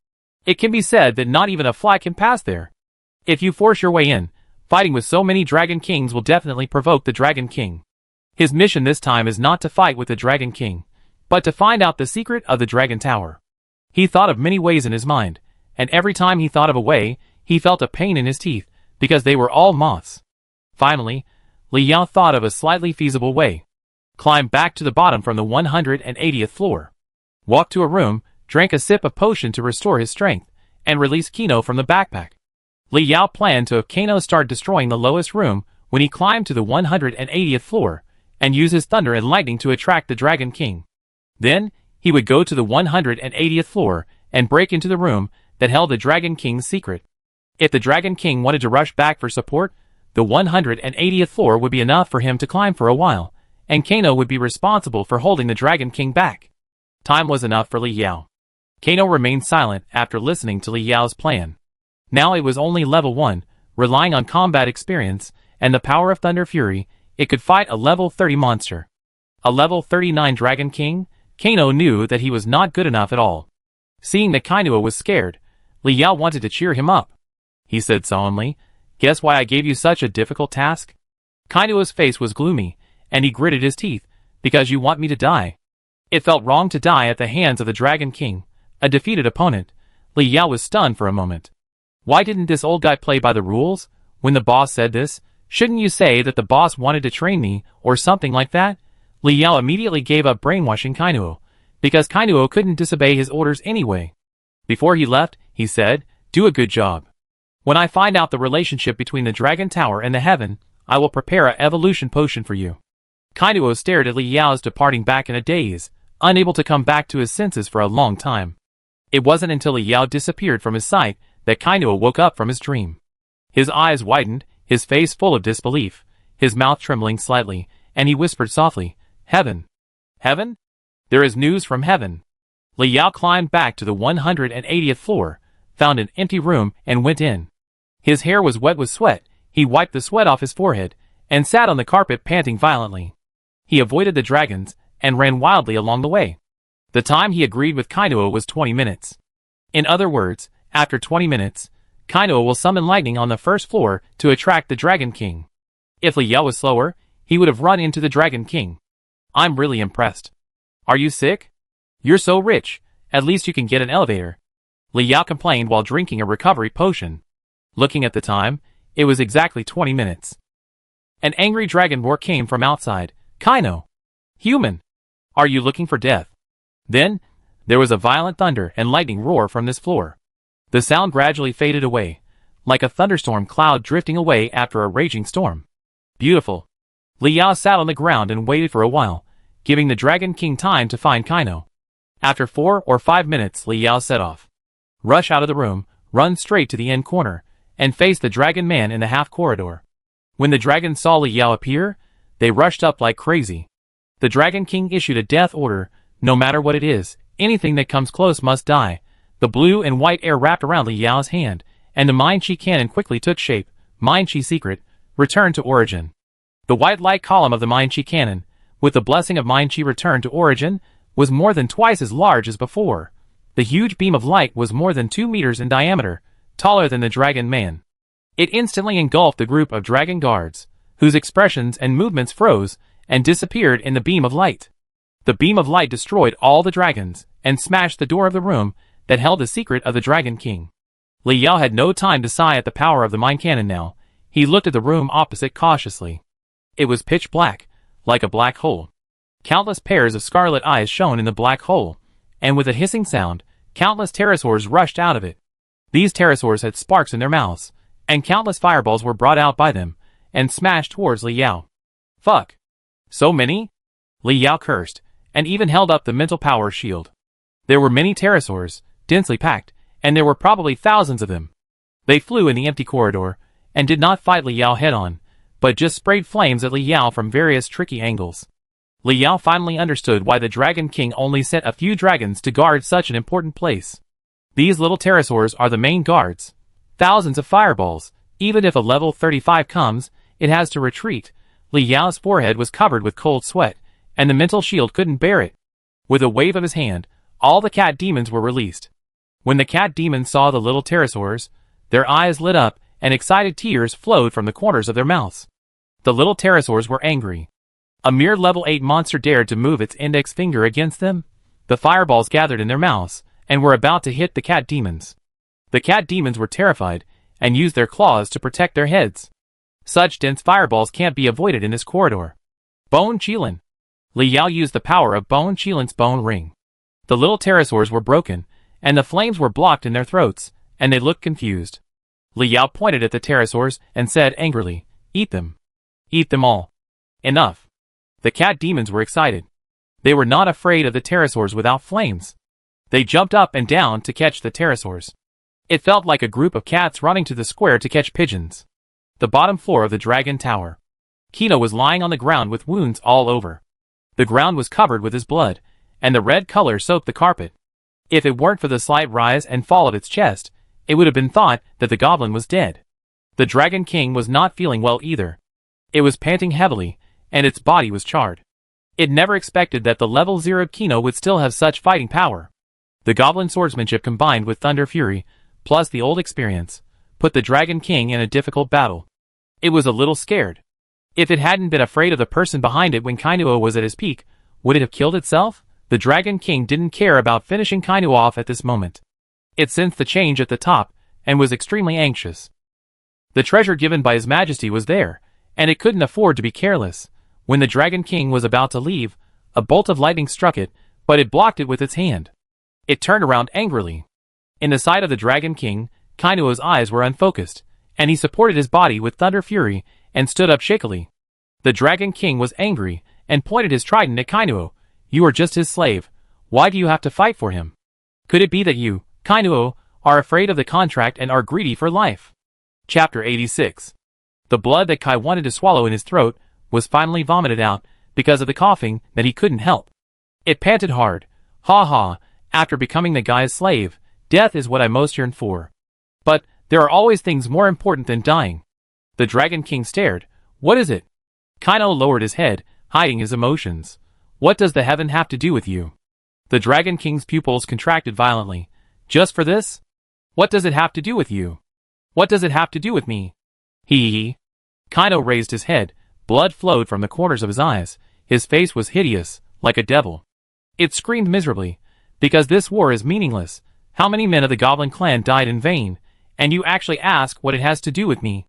It can be said that not even a fly can pass there. If you force your way in, fighting with so many Dragon Kings will definitely provoke the Dragon King. His mission this time is not to fight with the Dragon King, but to find out the secret of the Dragon Tower. He thought of many ways in his mind, and every time he thought of a way, he felt a pain in his teeth, because they were all moths. Finally, Li Yao thought of a slightly feasible way. Climb back to the bottom from the 180th floor. Walk to a room, drank a sip of potion to restore his strength, and release Kino from the backpack. Li Yao planned to have Kano start destroying the lowest room when he climbed to the 180th floor, and use his thunder and lightning to attract the Dragon King. Then, he would go to the 180th floor and break into the room that held the Dragon King's secret. If the Dragon King wanted to rush back for support, the 180th floor would be enough for him to climb for a while, and Kano would be responsible for holding the Dragon King back. Time was enough for Li Yao. Kano remained silent after listening to Li Yao's plan. Now it was only level 1, relying on combat experience and the power of Thunder Fury, it could fight a level 30 monster. A level 39 Dragon King? Kano knew that he was not good enough at all. Seeing that Kainua was scared, Li Yao wanted to cheer him up. He said solemnly, "Guess why I gave you such a difficult task?" Kainua's face was gloomy, and he gritted his teeth, "Because you want me to die." It felt wrong to die at the hands of the Dragon King, a defeated opponent. Li Yao was stunned for a moment. Why didn't this old guy play by the rules? When the boss said this, shouldn't you say that the boss wanted to train me, or something like that? Li Yao immediately gave up brainwashing Kainuo, because Kainuo couldn't disobey his orders anyway. Before he left, he said, "Do a good job. When I find out the relationship between the Dragon Tower and the heaven, I will prepare an evolution potion for you." Kainuo stared at Li Yao's departing back in a daze, unable to come back to his senses for a long time. It wasn't until Li Yao disappeared from his sight that Kainuo woke up from his dream. His eyes widened, his face full of disbelief, his mouth trembling slightly, and he whispered softly, "Heaven. Heaven? There is news from heaven." Li Yao climbed back to the 180th floor, found an empty room, and went in. His hair was wet with sweat, he wiped the sweat off his forehead, and sat on the carpet panting violently. He avoided the dragons, and ran wildly along the way. The time he agreed with Kainuo was 20 minutes. In other words, after 20 minutes, Kainuo will summon lightning on the first floor to attract the Dragon King. If Li Yao was slower, he would have run into the Dragon King. "I'm really impressed. Are you sick? You're so rich, at least you can get an elevator." Li Yao complained while drinking a recovery potion. Looking at the time, it was exactly 20 minutes. An angry dragon roar came from outside. "Kaino! Human! Are you looking for death?" Then, there was a violent thunder and lightning roar from this floor. The sound gradually faded away, like a thunderstorm cloud drifting away after a raging storm. Beautiful. Li Yao sat on the ground and waited for a while, giving the Dragon King time to find Kaino. After 4 or 5 minutes, Li Yao set off. Rush out of the room, run straight to the end corner, and face the Dragon Man in the half corridor. When the dragons saw Li Yao appear, they rushed up like crazy. The Dragon King issued a death order, no matter what it is, anything that comes close must die. The blue and white air wrapped around Li Yao's hand, and the Mind Chi cannon quickly took shape. Mind Chi secret, return to origin. The white light column of the Mind Chi cannon, with the blessing of Mind Chi return to origin, was more than twice as large as before. The huge beam of light was more than 2 meters in diameter, taller than the Dragon Man. It instantly engulfed the group of dragon guards, whose expressions and movements froze and disappeared in the beam of light. The beam of light destroyed all the dragons and smashed the door of the room that held the secret of the Dragon King. Li Yao had no time to sigh at the power of the mind cannon now. He looked at the room opposite cautiously. It was pitch black, like a black hole. Countless pairs of scarlet eyes shone in the black hole, and with a hissing sound, countless pterosaurs rushed out of it. These pterosaurs had sparks in their mouths, and countless fireballs were brought out by them, and smashed towards Li Yao. "Fuck! So many?" Li Yao cursed, and even held up the mental power shield. There were many pterosaurs, densely packed, and there were probably thousands of them. They flew in the empty corridor, and did not fight Li Yao head-on, but just sprayed flames at Li Yao from various tricky angles. Li Yao finally understood why the Dragon King only sent a few dragons to guard such an important place. These little pterosaurs are the main guards. Thousands of fireballs. Even if a level 35 comes, it has to retreat. Li Yao's forehead was covered with cold sweat, and the mental shield couldn't bear it. With a wave of his hand, all the cat demons were released. When the cat demons saw the little pterosaurs, their eyes lit up, and excited tears flowed from the corners of their mouths. The little pterosaurs were angry. A mere level 8 monster dared to move its index finger against them? The fireballs gathered in their mouths, and were about to hit the cat demons. The cat demons were terrified and used their claws to protect their heads. Such dense fireballs can't be avoided in this corridor. Bone Qilin. Li Yao used the power of Bone Qilin's bone ring. The little pterosaurs were broken, and the flames were blocked in their throats, and they looked confused. Li Yao pointed at the pterosaurs and said angrily, "Eat them. Eat them all. Enough." The cat demons were excited. They were not afraid of the pterosaurs without flames. They jumped up and down to catch the pterosaurs. It felt like a group of cats running to the square to catch pigeons. The bottom floor of the dragon tower. Kino was lying on the ground with wounds all over. The ground was covered with his blood, and the red color soaked the carpet. If it weren't for the slight rise and fall of its chest, it would have been thought that the goblin was dead. The Dragon King was not feeling well either. It was panting heavily, and its body was charred. It never expected that the level 0 Kino would still have such fighting power. The goblin swordsmanship combined with thunder fury, plus the old experience, put the Dragon King in a difficult battle. It was a little scared. If it hadn't been afraid of the person behind it when Kainuo was at his peak, would it have killed itself? The Dragon King didn't care about finishing Kainuo off at this moment. It sensed the change at the top, and was extremely anxious. The treasure given by His Majesty was there, and it couldn't afford to be careless. When the Dragon King was about to leave, a bolt of lightning struck it, but it blocked it with its hand. It turned around angrily. In the sight of the Dragon King, Kainuo's eyes were unfocused, and he supported his body with thunder fury, and stood up shakily. The Dragon King was angry, and pointed his trident at Kainuo. "You are just his slave. Why do you have to fight for him? Could it be that you, Kainuo, are afraid of the contract and are greedy for life?" Chapter 86. The blood that Kai wanted to swallow in his throat was finally vomited out because of the coughing that he couldn't help. It panted hard. "Ha ha, after becoming the guy's slave, death is what I most yearn for. But there are always things more important than dying." The Dragon King stared. "What is it?" Kainuo lowered his head, hiding his emotions. "What does the heaven have to do with you?" The Dragon King's pupils contracted violently. "Just for this? What does it have to do with you? What does it have to do with me?" He. Kainuo raised his head. Blood flowed from the corners of his eyes. His face was hideous, like a devil. It screamed miserably. "Because this war is meaningless. How many men of the Goblin clan died in vain? And you actually ask what it has to do with me?"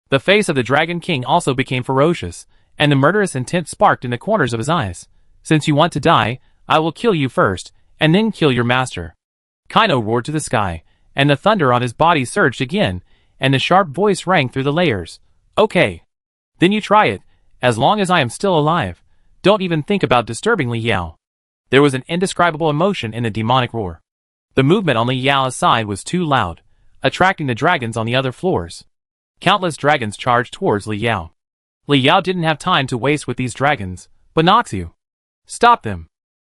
The face of the Dragon King also became ferocious, and the murderous intent sparked in the corners of his eyes. "Since you want to die, I will kill you first, and then kill your master." Kainuo roared to the sky, and the thunder on his body surged again, and the sharp voice rang through the layers. "Okay. Then you try it, as long as I am still alive. Don't even think about disturbing Li Yao." There was an indescribable emotion in the demonic roar. The movement on Li Yao's side was too loud, attracting the dragons on the other floors. Countless dragons charged towards Li Yao. Li Yao didn't have time to waste with these dragons. "Binoxiu! Stop them!"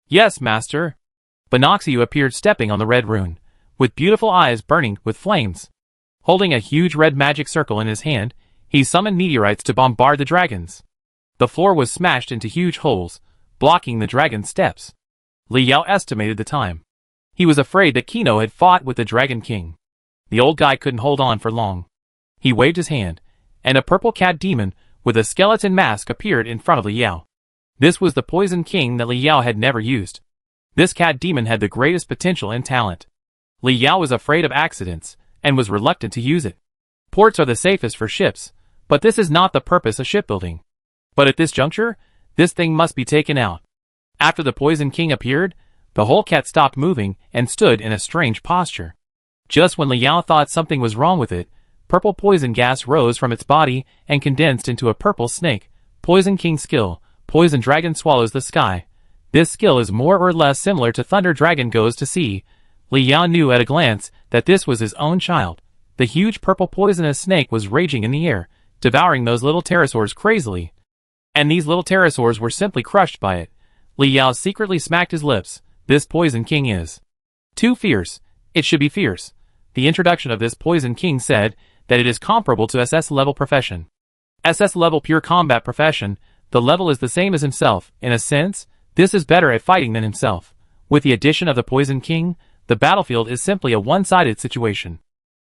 "Yes, master." Binoxiu appeared stepping on the red rune, with beautiful eyes burning with flames. Holding a huge red magic circle in his hand, he summoned meteorites to bombard the dragons. The floor was smashed into huge holes, blocking the dragon's steps. Li Yao estimated the time. He was afraid that Kino had fought with the Dragon King. The old guy couldn't hold on for long. He waved his hand, and a purple cat demon with a skeleton mask appeared in front of Li Yao. This was the Poison King that Li Yao had never used. This cat demon had the greatest potential and talent. Li Yao was afraid of accidents, and was reluctant to use it. Ports are the safest for ships, but this is not the purpose of shipbuilding. But at this juncture, this thing must be taken out. After the Poison King appeared, the whole cat stopped moving and stood in a strange posture. Just when Li Yao thought something was wrong with it, purple poison gas rose from its body and condensed into a purple snake. Poison King skill. Poison Dragon swallows the sky. This skill is more or less similar to Thunder Dragon goes to sea. Li Yao knew at a glance that this was his own child. The huge purple poisonous snake was raging in the air, devouring those little pterosaurs crazily. And these little pterosaurs were simply crushed by it. Li Yao secretly smacked his lips. This Poison King is too fierce. It should be fierce. The introduction of this Poison King said that it is comparable to SS level profession. SS level pure combat profession, the level is the same as himself. In a sense, this is better at fighting than himself. With the addition of the Poison King, the battlefield is simply a one-sided situation.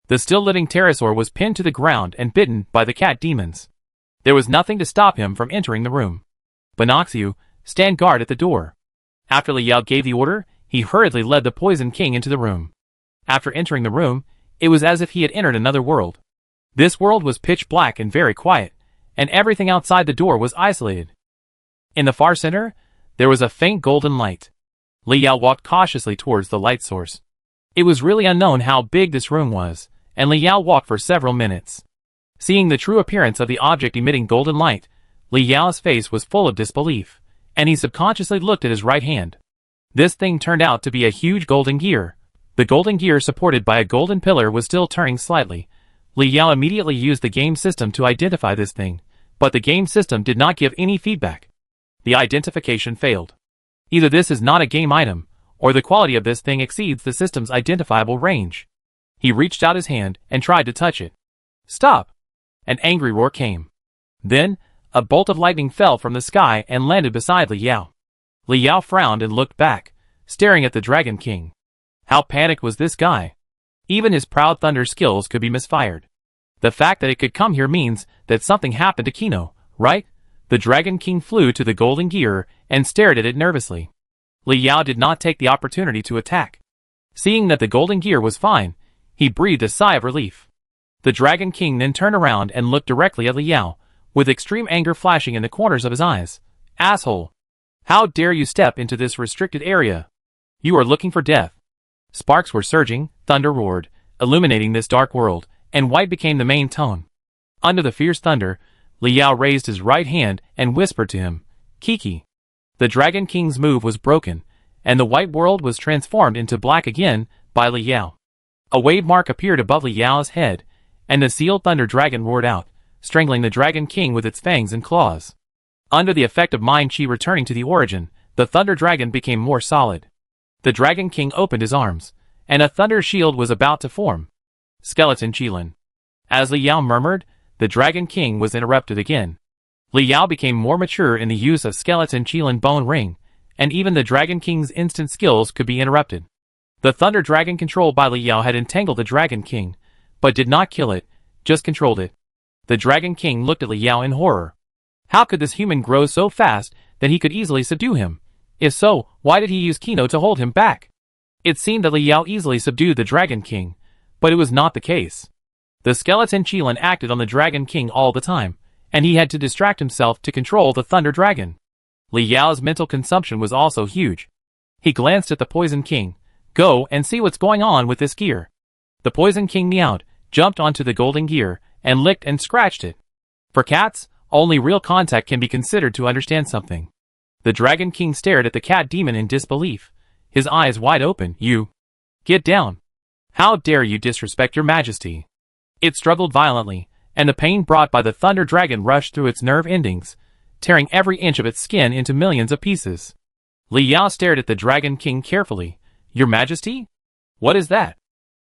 The still living pterosaur was pinned to the ground and bitten by the cat demons. There was nothing to stop him from entering the room. Binoxiu, stand guard at the door. After Li Yao gave the order, He hurriedly led the Poison King into the room. After entering the room, it was as if he had entered another world. This world was pitch black and very quiet, and everything outside the door was isolated. In the far center, there was a faint golden light. Li Yao walked cautiously towards the light source. It was really unknown how big this room was, and Li Yao walked for several minutes. Seeing the true appearance of the object emitting golden light, Li Yao's face was full of disbelief, and he subconsciously looked at his right hand. This thing turned out to be a huge golden gear. The golden gear supported by a golden pillar was still turning slightly. Li Yao immediately used the game system to identify this thing, but the game system did not give any feedback. The identification failed. Either this is not a game item, or the quality of this thing exceeds the system's identifiable range. He reached out his hand and tried to touch it. Stop! An angry roar came. Then, a bolt of lightning fell from the sky and landed beside Li Yao. Li Yao frowned and looked back, staring at the Dragon King. How panicked was this guy? Even his proud thunder skills could be misfired. The fact that it could come here means that something happened to Kino, right? The Dragon King flew to the golden gear and stared at it nervously. Li Yao did not take the opportunity to attack. Seeing that the golden gear was fine, he breathed a sigh of relief. The Dragon King then turned around and looked directly at Li Yao, with extreme anger flashing in the corners of his eyes. Asshole! How dare you step into this restricted area? You are looking for death. Sparks were surging, thunder roared, illuminating this dark world, and white became the main tone. Under the fierce thunder, Li Yao raised his right hand and whispered to him, Kiki. The Dragon King's move was broken, and the white world was transformed into black again by Li Yao. A wave mark appeared above Li Yao's head, and the sealed thunder dragon roared out, strangling the Dragon King with its fangs and claws. Under the effect of mind chi returning to the origin, the thunder dragon became more solid. The Dragon King opened his arms, and a thunder shield was about to form. Skeleton Qilin. As Li Yao murmured, the Dragon King was interrupted again. Li Yao became more mature in the use of Skeleton Qilin Bone Ring, and even the Dragon King's instant skills could be interrupted. The Thunder Dragon controlled by Li Yao had entangled the Dragon King, but did not kill it, just controlled it. The Dragon King looked at Li Yao in horror. How could this human grow so fast that he could easily subdue him? If so, why did he use Kino to hold him back? It seemed that Li Yao easily subdued the Dragon King, but it was not the case. The Skeleton Qilin acted on the Dragon King all the time, and he had to distract himself to control the Thunder Dragon. Li Yao's mental consumption was also huge. He glanced at the Poison King. Go and see what's going on with this gear. The Poison King meowed, jumped onto the golden gear, and licked and scratched it. For cats, only real contact can be considered to understand something. The Dragon King stared at the cat demon in disbelief, his eyes wide open. You! Get down! How dare you disrespect your majesty? It struggled violently, and the pain brought by the Thunder Dragon rushed through its nerve endings, tearing every inch of its skin into millions of pieces. Li Yao stared at the Dragon King carefully. Your Majesty? What is that?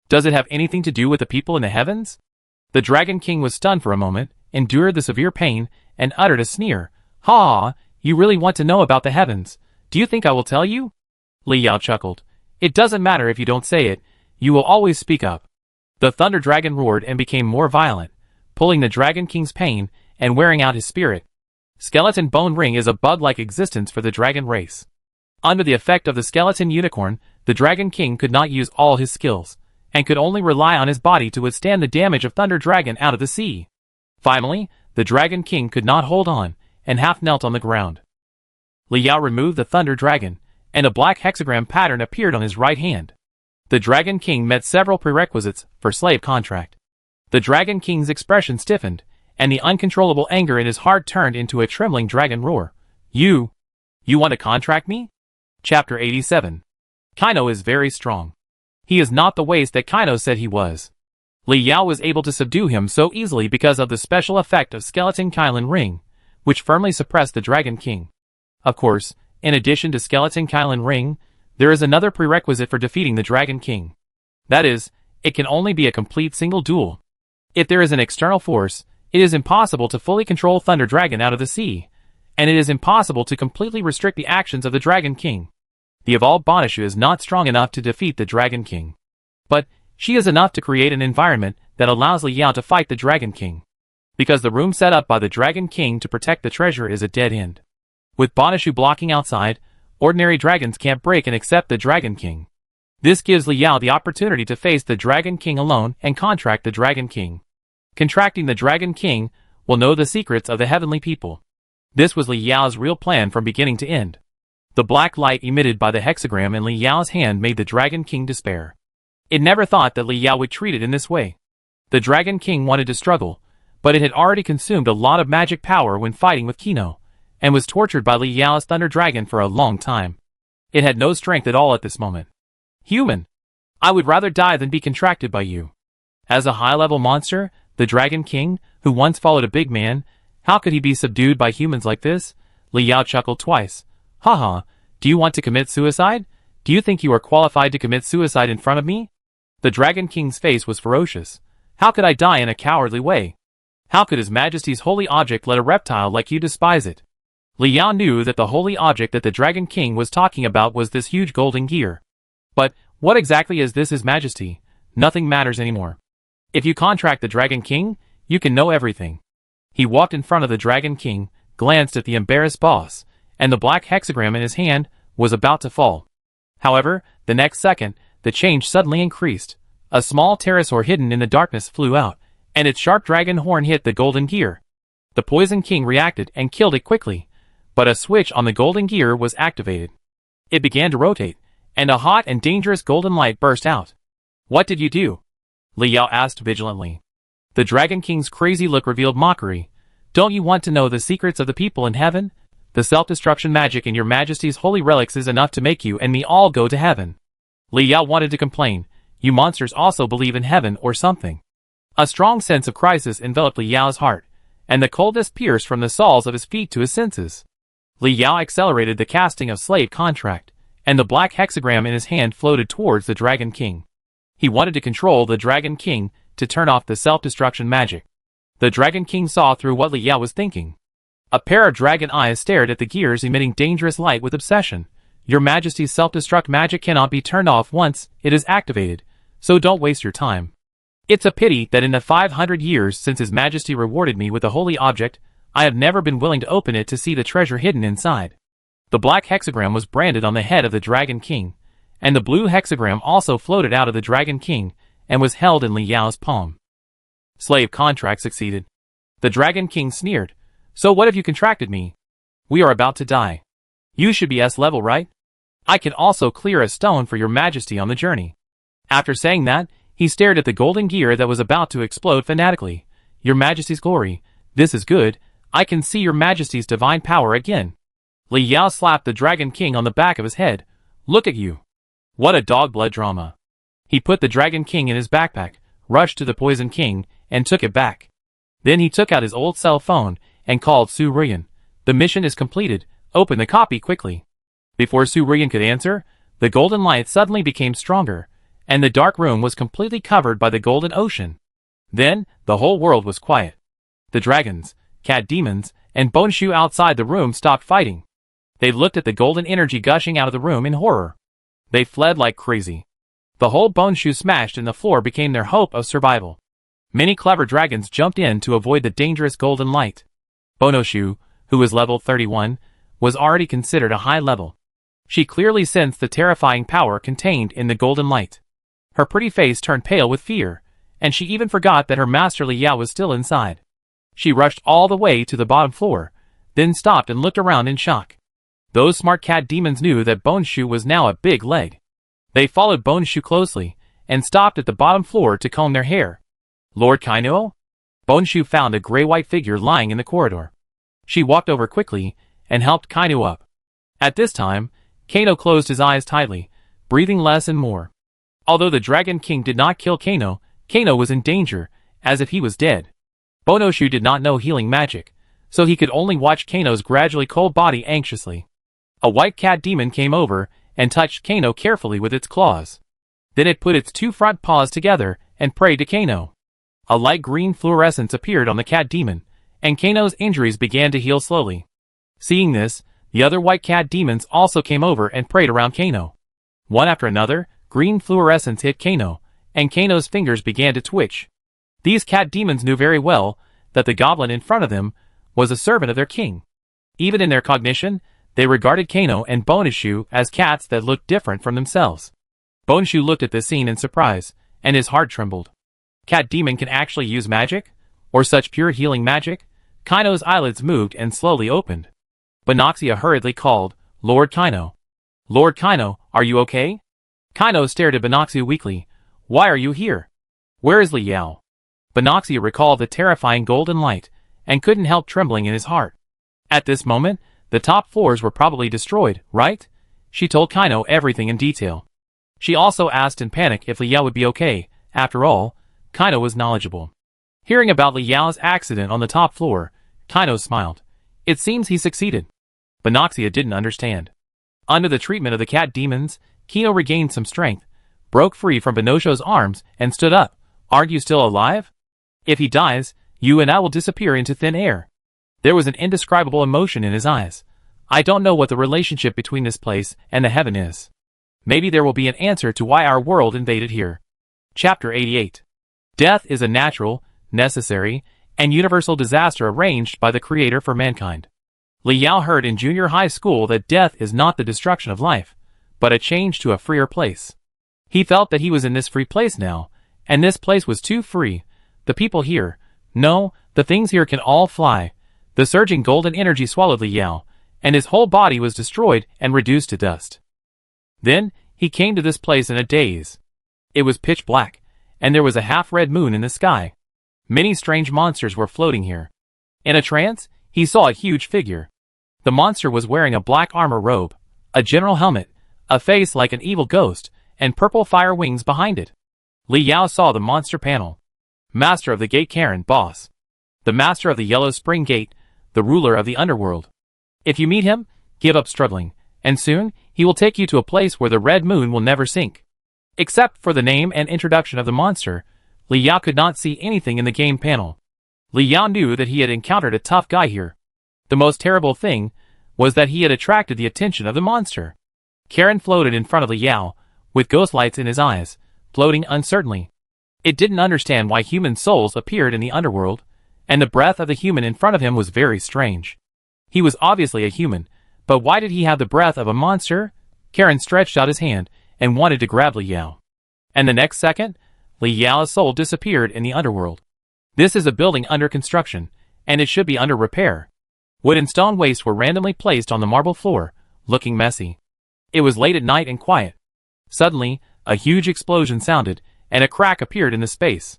Does it have anything to do with the people in the heavens? The Dragon King was stunned for a moment, endured the severe pain, and uttered a sneer. Ha! You really want to know about the heavens? Do you think I will tell you? Li Yao chuckled. It doesn't matter if you don't say it, you will always speak up. The Thunder Dragon roared and became more violent, pulling the Dragon King's pain and wearing out his spirit. Skeleton Bone Ring is a bug-like existence for the dragon race. Under the effect of the Skeleton Unicorn, the Dragon King could not use all his skills, and could only rely on his body to withstand the damage of Thunder Dragon out of the sea. Finally, the Dragon King could not hold on, and half knelt on the ground. Li Yao removed the Thunder Dragon, and a black hexagram pattern appeared on his right hand. The Dragon King met several prerequisites for slave contract. The Dragon King's expression stiffened, and the uncontrollable anger in his heart turned into a trembling dragon roar. You want to contract me? Chapter 87. Kino is very strong. He is not the waste that Kino said he was. Li Yao was able to subdue him so easily because of the special effect of Skeleton Qilin Ring, which firmly suppressed the Dragon King. Of course, in addition to Skeleton Qilin Ring, there is another prerequisite for defeating the Dragon King. That is, it can only be a complete single duel. If there is an external force, it is impossible to fully control Thunder Dragon out of the sea, and it is impossible to completely restrict the actions of the Dragon King. The evolved Bonishu is not strong enough to defeat the Dragon King. But she is enough to create an environment that allows Li Yao to fight the Dragon King. Because the room set up by the Dragon King to protect the treasure is a dead end. With Bonishu blocking outside, Ordinary dragons can't break and accept the Dragon King. This gives Li Yao the opportunity to face the Dragon King alone and contract the Dragon King. Contracting the Dragon King will know the secrets of the heavenly people. This was Li Yao's real plan from beginning to end. The black light emitted by the hexagram in Li Yao's hand made the Dragon King despair. It never thought that Li Yao would treat it in this way. The Dragon King wanted to struggle, but it had already consumed a lot of magic power when fighting with Kino, and was tortured by Li Yao's Thunder Dragon for a long time. It had no strength at all at this moment. Human! I would rather die than be contracted by you. As a high-level monster, the Dragon King, who once followed a big man, how could he be subdued by humans like this? Li Yao chuckled twice. Haha, do you want to commit suicide? Do you think you are qualified to commit suicide in front of me? The Dragon King's face was ferocious. How could I die in a cowardly way? How could His Majesty's holy object let a reptile like you despise it? Li Yao knew that the holy object that the Dragon King was talking about was this huge golden gear. But, what exactly is this His Majesty? Nothing matters anymore. If you contract the Dragon King, you can know everything. He walked in front of the Dragon King, glanced at the embarrassed boss, and the black hexagram in his hand was about to fall. However, the next second, the change suddenly increased. A small pterosaur hidden in the darkness flew out, and its sharp dragon horn hit the golden gear. The Poison King reacted and killed it quickly, but a switch on the golden gear was activated. It began to rotate, and a hot and dangerous golden light burst out. What did you do? Li Yao asked vigilantly. The Dragon King's crazy look revealed mockery. Don't you want to know the secrets of the people in heaven? The self-destruction magic in your Majesty's holy relics is enough to make you and me all go to heaven. Li Yao wanted to complain. You monsters also believe in heaven or something. A strong sense of crisis enveloped Li Yao's heart, and the coldness pierced from the soles of his feet to his senses. Li Yao accelerated the casting of slave contract, and the black hexagram in his hand floated towards the Dragon King. He wanted to control the Dragon King to turn off the self-destruction magic. The Dragon King saw through what Li Yao was thinking. A pair of dragon eyes stared at the gears emitting dangerous light with obsession. Your Majesty's self-destruct magic cannot be turned off once it is activated, so don't waste your time. It's a pity that in the 500 years since His Majesty rewarded me with a holy object, I have never been willing to open it to see the treasure hidden inside. The black hexagram was branded on the head of the Dragon King, and the blue hexagram also floated out of the Dragon King and was held in Li Yao's palm. Slave contract succeeded. The Dragon King sneered. So what have you contracted me? We are about to die. You should be S level, right? I can also clear a stone for your Majesty on the journey. After saying that, he stared at the golden gear that was about to explode fanatically. Your Majesty's glory, this is good. I can see your Majesty's divine power again. Li Yao slapped the Dragon King on the back of his head. Look at you. What a dog blood drama. He put the Dragon King in his backpack, rushed to the Poison King, and took it back. Then he took out his old cell phone and called Su Ruyan. The mission is completed. Open the copy quickly. Before Su Ruyan could answer, the golden light suddenly became stronger, and the dark room was completely covered by the golden ocean. Then, the whole world was quiet. The dragons, cat demons, and Bonshu outside the room stopped fighting. They looked at the golden energy gushing out of the room in horror. They fled like crazy. The whole Bonshu smashed in the floor became their hope of survival. Many clever dragons jumped in to avoid the dangerous golden light. Bonoshu, who was level 31, was already considered a high level. She clearly sensed the terrifying power contained in the golden light. Her pretty face turned pale with fear, and she even forgot that her master Li Yao was still inside. She rushed all the way to the bottom floor, then stopped and looked around in shock. Those smart cat demons knew that Bonshu was now a big leg. They followed Bonshu closely, and stopped at the bottom floor to comb their hair. Lord Kainuo? Bonshu found a gray-white figure lying in the corridor. She walked over quickly, and helped Kainuo up. At this time, Kano closed his eyes tightly, breathing less and more. Although the Dragon King did not kill Kano, Kano was in danger, as if he was dead. Bonoshu did not know healing magic, so he could only watch Kano's gradually cold body anxiously. A white cat demon came over and touched Kano carefully with its claws. Then it put its two front paws together and prayed to Kano. A light green fluorescence appeared on the cat demon, and Kano's injuries began to heal slowly. Seeing this, the other white cat demons also came over and prayed around Kano. One after another, green fluorescence hit Kano, and Kano's fingers began to twitch. These cat demons knew very well that the goblin in front of them was a servant of their king. Even in their cognition, They regarded Kano and Bonishu as cats that looked different from themselves. Bonishu looked at the scene in surprise, and his heart trembled. Cat demon can actually use magic? Or such pure healing magic? Kano's eyelids moved and slowly opened. Binoxia hurriedly called, "Lord Kano. Lord Kano, are you okay?" Kano stared at Binoxia weakly. "Why are you here? Where is Li Yao?" Binoxia recalled the terrifying golden light, and couldn't help trembling in his heart. At this moment, the top floors were probably destroyed, right? She told Kano everything in detail. She also asked in panic if Li Yao would be okay. After all, Kano was knowledgeable. Hearing about Li Yao's accident on the top floor, Kano smiled. It seems he succeeded. Binoxia didn't understand. Under the treatment of the cat demons, Kano regained some strength, broke free from Binocho's arms, and stood up. "Aren't you still alive? If he dies, you and I will disappear into thin air." There was an indescribable emotion in his eyes. "I don't know what the relationship between this place and the heaven is. Maybe there will be an answer to why our world invaded here." Chapter 88. Death is a natural, necessary, and universal disaster arranged by the Creator for mankind. Li Yao heard in junior high school that death is not the destruction of life, but a change to a freer place. He felt that he was in this free place now, and this place was too free. The people here, no, the things here can all fly. The surging golden energy swallowed Li Yao, and his whole body was destroyed and reduced to dust. Then, he came to this place in a daze. It was pitch black, and there was a half-red moon in the sky. Many strange monsters were floating here. In a trance, he saw a huge figure. The monster was wearing a black armor robe, a general helmet, a face like an evil ghost, and purple fire wings behind it. Li Yao saw the monster panel. Master of the Gate Karen, boss. The master of the Yellow Spring Gate, the ruler of the underworld. If you meet him, give up struggling, and soon, he will take you to a place where the red moon will never sink. Except for the name and introduction of the monster, Li Yao could not see anything in the game panel. Li Yao knew that he had encountered a tough guy here. The most terrible thing was that he had attracted the attention of the monster. Karen floated in front of Li Yao, with ghost lights in his eyes, floating uncertainly. It didn't understand why human souls appeared in the underworld, and the breath of the human in front of him was very strange. He was obviously a human, but why did he have the breath of a monster? Karen stretched out his hand and wanted to grab Li Yao. And the next second, Li Yao's soul disappeared in the underworld. This is a building under construction, and it should be under repair. Wood and stone waste were randomly placed on the marble floor, looking messy. It was late at night and quiet. Suddenly, a huge explosion sounded, and a crack appeared in the space.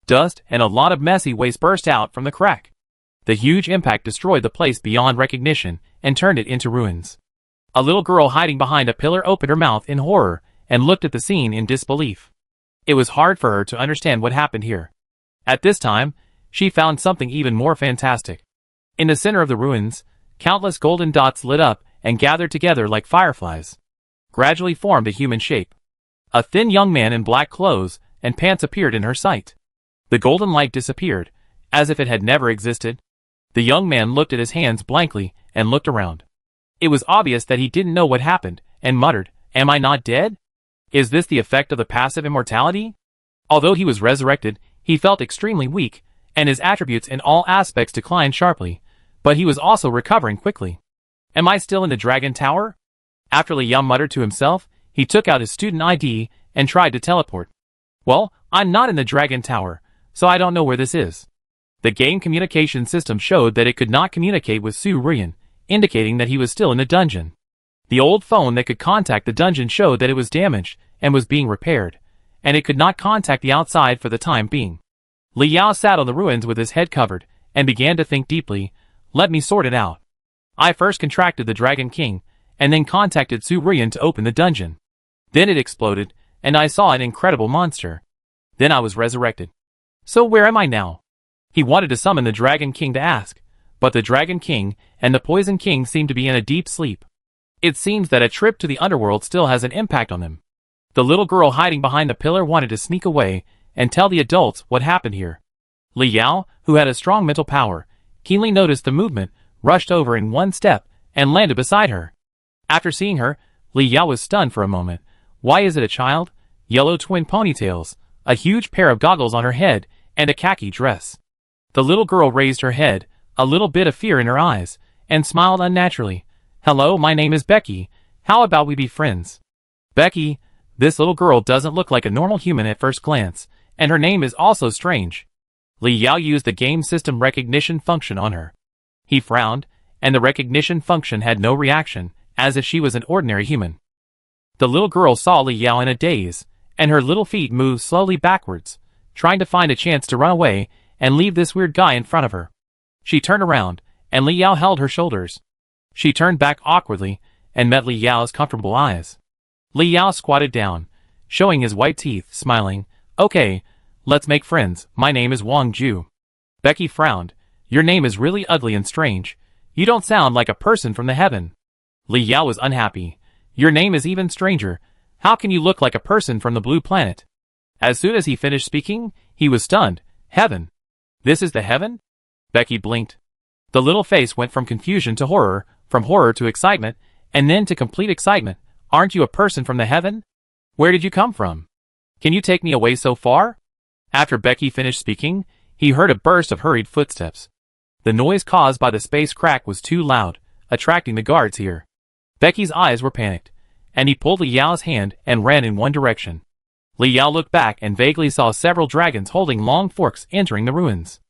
Dust and a lot of messy waste burst out from the crack. The huge impact destroyed the place beyond recognition and turned it into ruins. A little girl hiding behind a pillar opened her mouth in horror and looked at the scene in disbelief. It was hard for her to understand what happened here. At this time, she found something even more fantastic. In the center of the ruins, countless golden dots lit up and gathered together like fireflies. Gradually formed a human shape. A thin young man in black clothes and pants appeared in her sight. The golden light disappeared, as if it had never existed. The young man looked at his hands blankly and looked around. It was obvious that he didn't know what happened, and muttered, "Am I not dead? Is this the effect of the passive immortality?" Although he was resurrected, he felt extremely weak, and his attributes in all aspects declined sharply, but he was also recovering quickly. "Am I still in the Dragon Tower?" After Li Yao muttered to himself, he took out his student ID and tried to teleport. "Well, I'm not in the Dragon Tower, so I don't know where this is." The game communication system showed that it could not communicate with Su Rian, indicating that he was still in the dungeon. The old phone that could contact the dungeon showed that it was damaged and was being repaired, and it could not contact the outside for the time being. Li Yao sat on the ruins with his head covered, and began to think deeply. "Let me sort it out. I first contracted the Dragon King, and then contacted Su Rian to open the dungeon. Then it exploded, and I saw an incredible monster. Then I was resurrected. So where am I now?" He wanted to summon the Dragon King to ask, but the Dragon King and the Poison King seemed to be in a deep sleep. It seems that a trip to the underworld still has an impact on them. The little girl hiding behind the pillar wanted to sneak away and tell the adults what happened here. Li Yao, who had a strong mental power, keenly noticed the movement, rushed over in one step, and landed beside her. After seeing her, Li Yao was stunned for a moment. Why is it a child? Yellow twin ponytails, a huge pair of goggles on her head, and a khaki dress. The little girl raised her head, a little bit of fear in her eyes, and smiled unnaturally. Hello, my name is Becky. How about we be friends? Becky, this little girl doesn't look like a normal human at first glance, and her name is also strange. Li Yao used the game system recognition function on her. He frowned, and the recognition function had no reaction, as if she was an ordinary human. The little girl saw Li Yao in a daze, and her little feet moved slowly backwards, trying to find a chance to run away and leave this weird guy in front of her. She turned around, and Li Yao held her shoulders. She turned back awkwardly and met Li Yao's comfortable eyes. Li Yao squatted down, showing his white teeth, smiling. Okay, let's make friends. My name is Wang Ju. Becky frowned. Your name is really ugly and strange. You don't sound like a person from the heaven. Li Yao was unhappy. Your name is even stranger. How can you look like a person from the blue planet? As soon as he finished speaking, he was stunned. Heaven? This is the heaven? Becky blinked. The little face went from confusion to horror, from horror to excitement, and then to complete excitement. Aren't you a person from the heaven? Where did you come from? Can you take me away so far? After Becky finished speaking, he heard a burst of hurried footsteps. The noise caused by the space crack was too loud, attracting the guards here. Becky's eyes were panicked, and he pulled Li Yao's hand and ran in one direction. Li Yao looked back and vaguely saw several dragons holding long forks entering the ruins.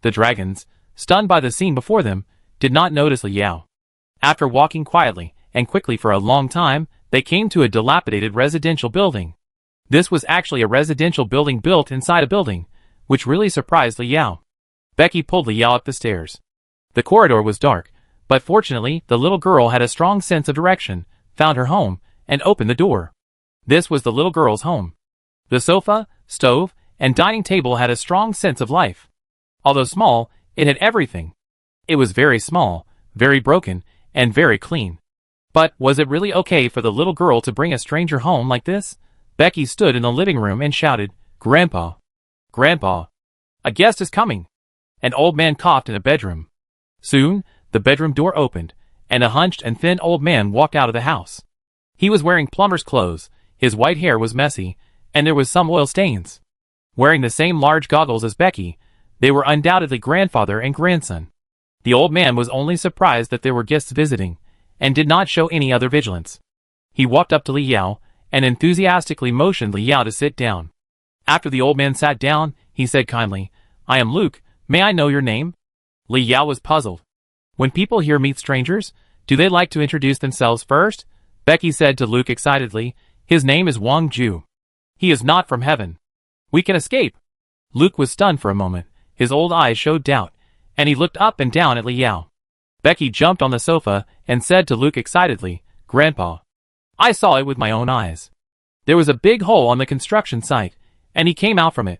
The dragons, stunned by the scene before them, did not notice Li Yao. After walking quietly and quickly for a long time, they came to a dilapidated residential building. This was actually a residential building built inside a building, which really surprised Li Yao. Becky pulled Li Yao up the stairs. The corridor was dark, but fortunately the little girl had a strong sense of direction, found her home, and opened the door. This was the little girl's home. The sofa, stove, and dining table had a strong sense of life. Although small, it had everything. It was very small, very broken, and very clean. But was it really okay for the little girl to bring a stranger home like this? Becky stood in the living room and shouted, Grandpa! Grandpa! A guest is coming! An old man coughed in a bedroom. Soon, the bedroom door opened, and a hunched and thin old man walked out of the house. He was wearing plumber's clothes, his white hair was messy, and there was some oil stains. Wearing the same large goggles as Becky, they were undoubtedly grandfather and grandson. The old man was only surprised that there were guests visiting, and did not show any other vigilance. He walked up to Li Yao, and enthusiastically motioned Li Yao to sit down. After the old man sat down, he said kindly, I am Luke, may I know your name? Li Yao was puzzled. When people here meet strangers, do they like to introduce themselves first? Becky said to Luke excitedly, his name is Wang Ju. He is not from heaven. We can escape. Luke was stunned for a moment. His old eyes showed doubt, and he looked up and down at Li Yao. Becky jumped on the sofa and said to Luke excitedly, Grandpa, I saw it with my own eyes. There was a big hole on the construction site, and he came out from it.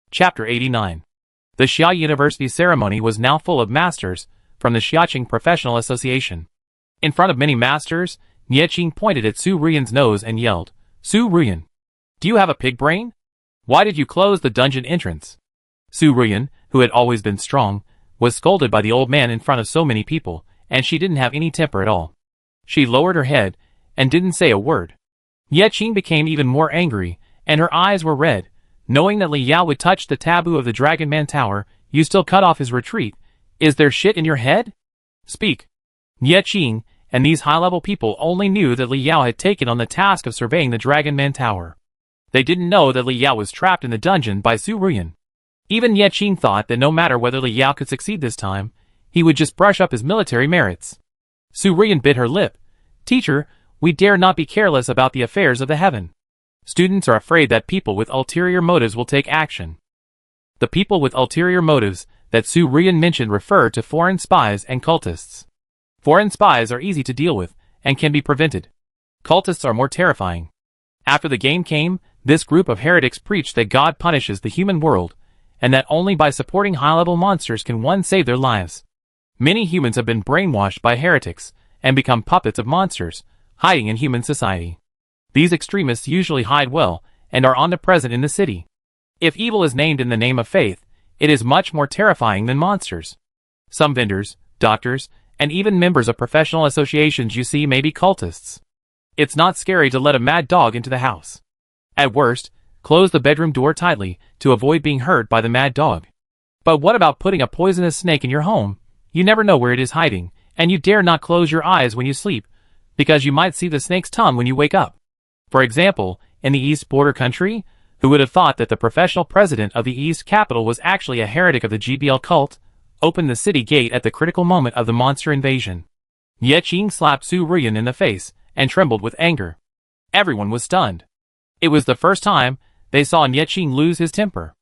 Chapter 89. The Xia University ceremony was now full of masters from the Xiaqing Professional Association. In front of many masters, Nieqing pointed at Su Ruyan's nose and yelled, Su Ruyan, do you have a pig brain? Why did you close the dungeon entrance? Su Ruyan, who had always been strong, was scolded by the old man in front of so many people, and she didn't have any temper at all. She lowered her head and didn't say a word. Nieqing became even more angry, and her eyes were red. Knowing that Li Yao would touch the taboo of the Dragon Man Tower, you still cut off his retreat. Is there shit in your head? Speak. Nieqing and these high-level people only knew that Li Yao had taken on the task of surveying the Dragon Man Tower. They didn't know that Li Yao was trapped in the dungeon by Su Ruyan. Even Nieqing thought that no matter whether Li Yao could succeed this time, he would just brush up his military merits. Su Ruyan bit her lip. Teacher, we dare not be careless about the affairs of the heaven. Students are afraid that people with ulterior motives will take action. The people with ulterior motives that Su Ruyan mentioned refer to foreign spies and cultists. Foreign spies are easy to deal with and can be prevented. Cultists are more terrifying. After the game came, this group of heretics preached that God punishes the human world, and that only by supporting high-level monsters can one save their lives. Many humans have been brainwashed by heretics and become puppets of monsters, hiding in human society. These extremists usually hide well and are omnipresent in the city. If evil is named in the name of faith, it is much more terrifying than monsters. Some vendors, doctors, and even members of professional associations you see may be cultists. It's not scary to let a mad dog into the house. At worst, close the bedroom door tightly to avoid being hurt by the mad dog. But what about putting a poisonous snake in your home? You never know where it is hiding, and you dare not close your eyes when you sleep, because you might see the snake's tongue when you wake up. For example, in the East Border country, who would have thought that the professional president of the East capital was actually a heretic of the GBL cult, opened the city gate at the critical moment of the monster invasion. Ye Qing slapped Su Ruyan in the face and trembled with anger. Everyone was stunned. It was the first time they saw Ye Qing lose his temper.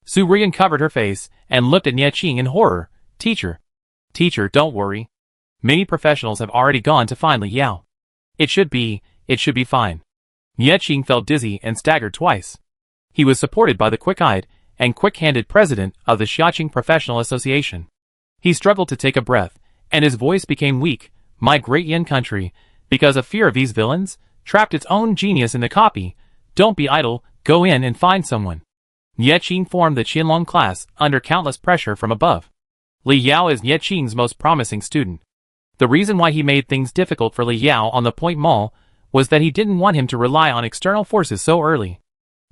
Su Ruyan covered her face and looked at Ye Qing in horror. Teacher, don't worry. Many professionals have already gone to find Li Yao. It should be fine. Ye Qing felt dizzy and staggered twice. He was supported by the quick-eyed and quick-handed president of the Xiaoqing Professional Association. He struggled to take a breath, and his voice became weak. My great Yin country, because of fear of these villains, trapped its own genius in the copy. Don't be idle, go in and find someone. Ye Qing formed the Qianlong class under countless pressure from above. Li Yao is Ye Qing's most promising student. The reason why he made things difficult for Li Yao on the Point Mall was that he didn't want him to rely on external forces so early.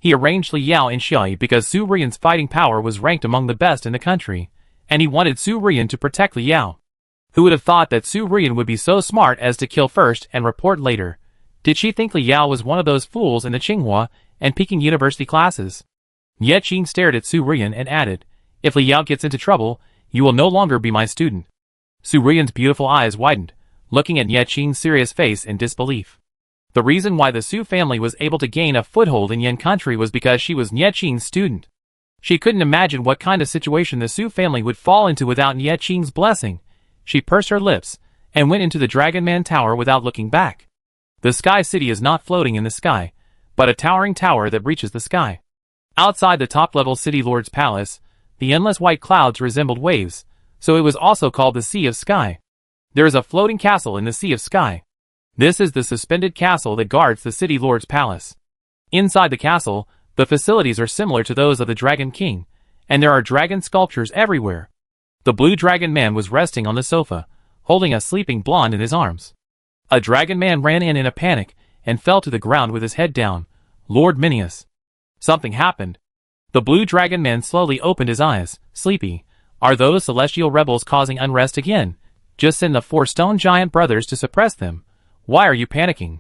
He arranged Li Yao in Xiaoyi because Su Ruyan's fighting power was ranked among the best in the country, and he wanted Su Ruyan to protect Li Yao. Who would have thought that Su Ruyan would be so smart as to kill first and report later? Did she think Li Yao was one of those fools in the Tsinghua and Peking University classes? Ye Qing stared at Su Ruyan and added, if Li Yao gets into trouble, you will no longer be my student. Su Ruyan's beautiful eyes widened, looking at Ye Qing's serious face in disbelief. The reason why the Su family was able to gain a foothold in Yin country was because she was Ye Qing's student. She couldn't imagine what kind of situation the Su family would fall into without Ye Qing's blessing. She pursed her lips and went into the Dragon Man Tower without looking back. The Sky City is not floating in the sky, but a towering tower that reaches the sky. Outside the top-level City Lord's palace, the endless white clouds resembled waves, so it was also called the Sea of Sky. There is a floating castle in the Sea of Sky. This is the suspended castle that guards the City Lord's palace. Inside the castle, the facilities are similar to those of the Dragon King, and there are dragon sculptures everywhere. The blue dragon man was resting on the sofa, holding a sleeping blonde in his arms. A dragon man ran in a panic and fell to the ground with his head down. Lord Minius. Something happened. The blue dragon man slowly opened his eyes. Sleepy. Are those celestial rebels causing unrest again? Just send the 4 stone giant brothers to suppress them. Why are you panicking?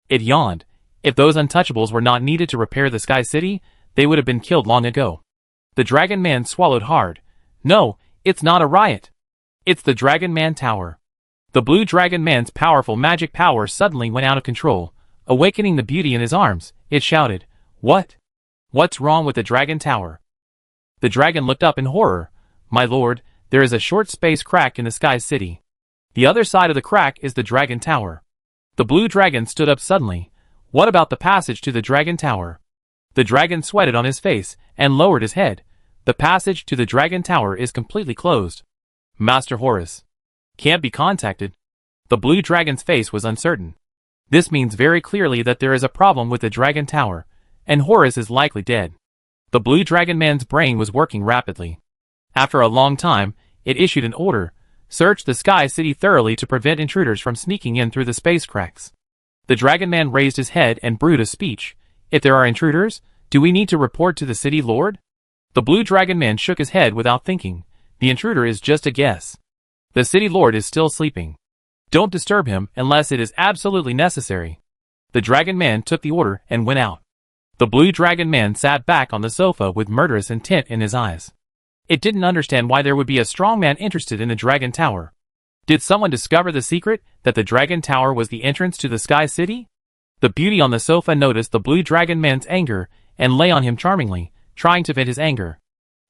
It yawned. If those untouchables were not needed to repair the Sky City, they would have been killed long ago. The dragon man swallowed hard. No, it's not a riot. It's the Dragon Man Tower. The blue dragon man's powerful magic power suddenly went out of control, awakening the beauty in his arms. It shouted, What? What's wrong with the Dragon Tower? The dragon looked up in horror. My lord, there is a short space crack in the Sky City. The other side of the crack is the Dragon Tower. The blue dragon stood up suddenly. What about the passage to the Dragon Tower? The dragon sweated on his face and lowered his head. The passage to the Dragon Tower is completely closed. Master Horus. Can't be contacted. The blue dragon's face was uncertain. This means very clearly that there is a problem with the Dragon Tower, and Horus is likely dead. The blue dragon man's brain was working rapidly. After a long time, it issued an order. Search the Sky City thoroughly to prevent intruders from sneaking in through the space cracks. The dragon man raised his head and brewed a speech. If there are intruders, do we need to report to the City Lord? The blue dragon man shook his head without thinking. The intruder is just a guess. The City Lord is still sleeping. Don't disturb him unless it is absolutely necessary. The dragon man took the order and went out. The blue dragon man sat back on the sofa with murderous intent in his eyes. It didn't understand why there would be a strong man interested in the Dragon Tower. Did someone discover the secret that the Dragon Tower was the entrance to the Sky City? The beauty on the sofa noticed the blue dragon man's anger and lay on him charmingly, trying to vent his anger.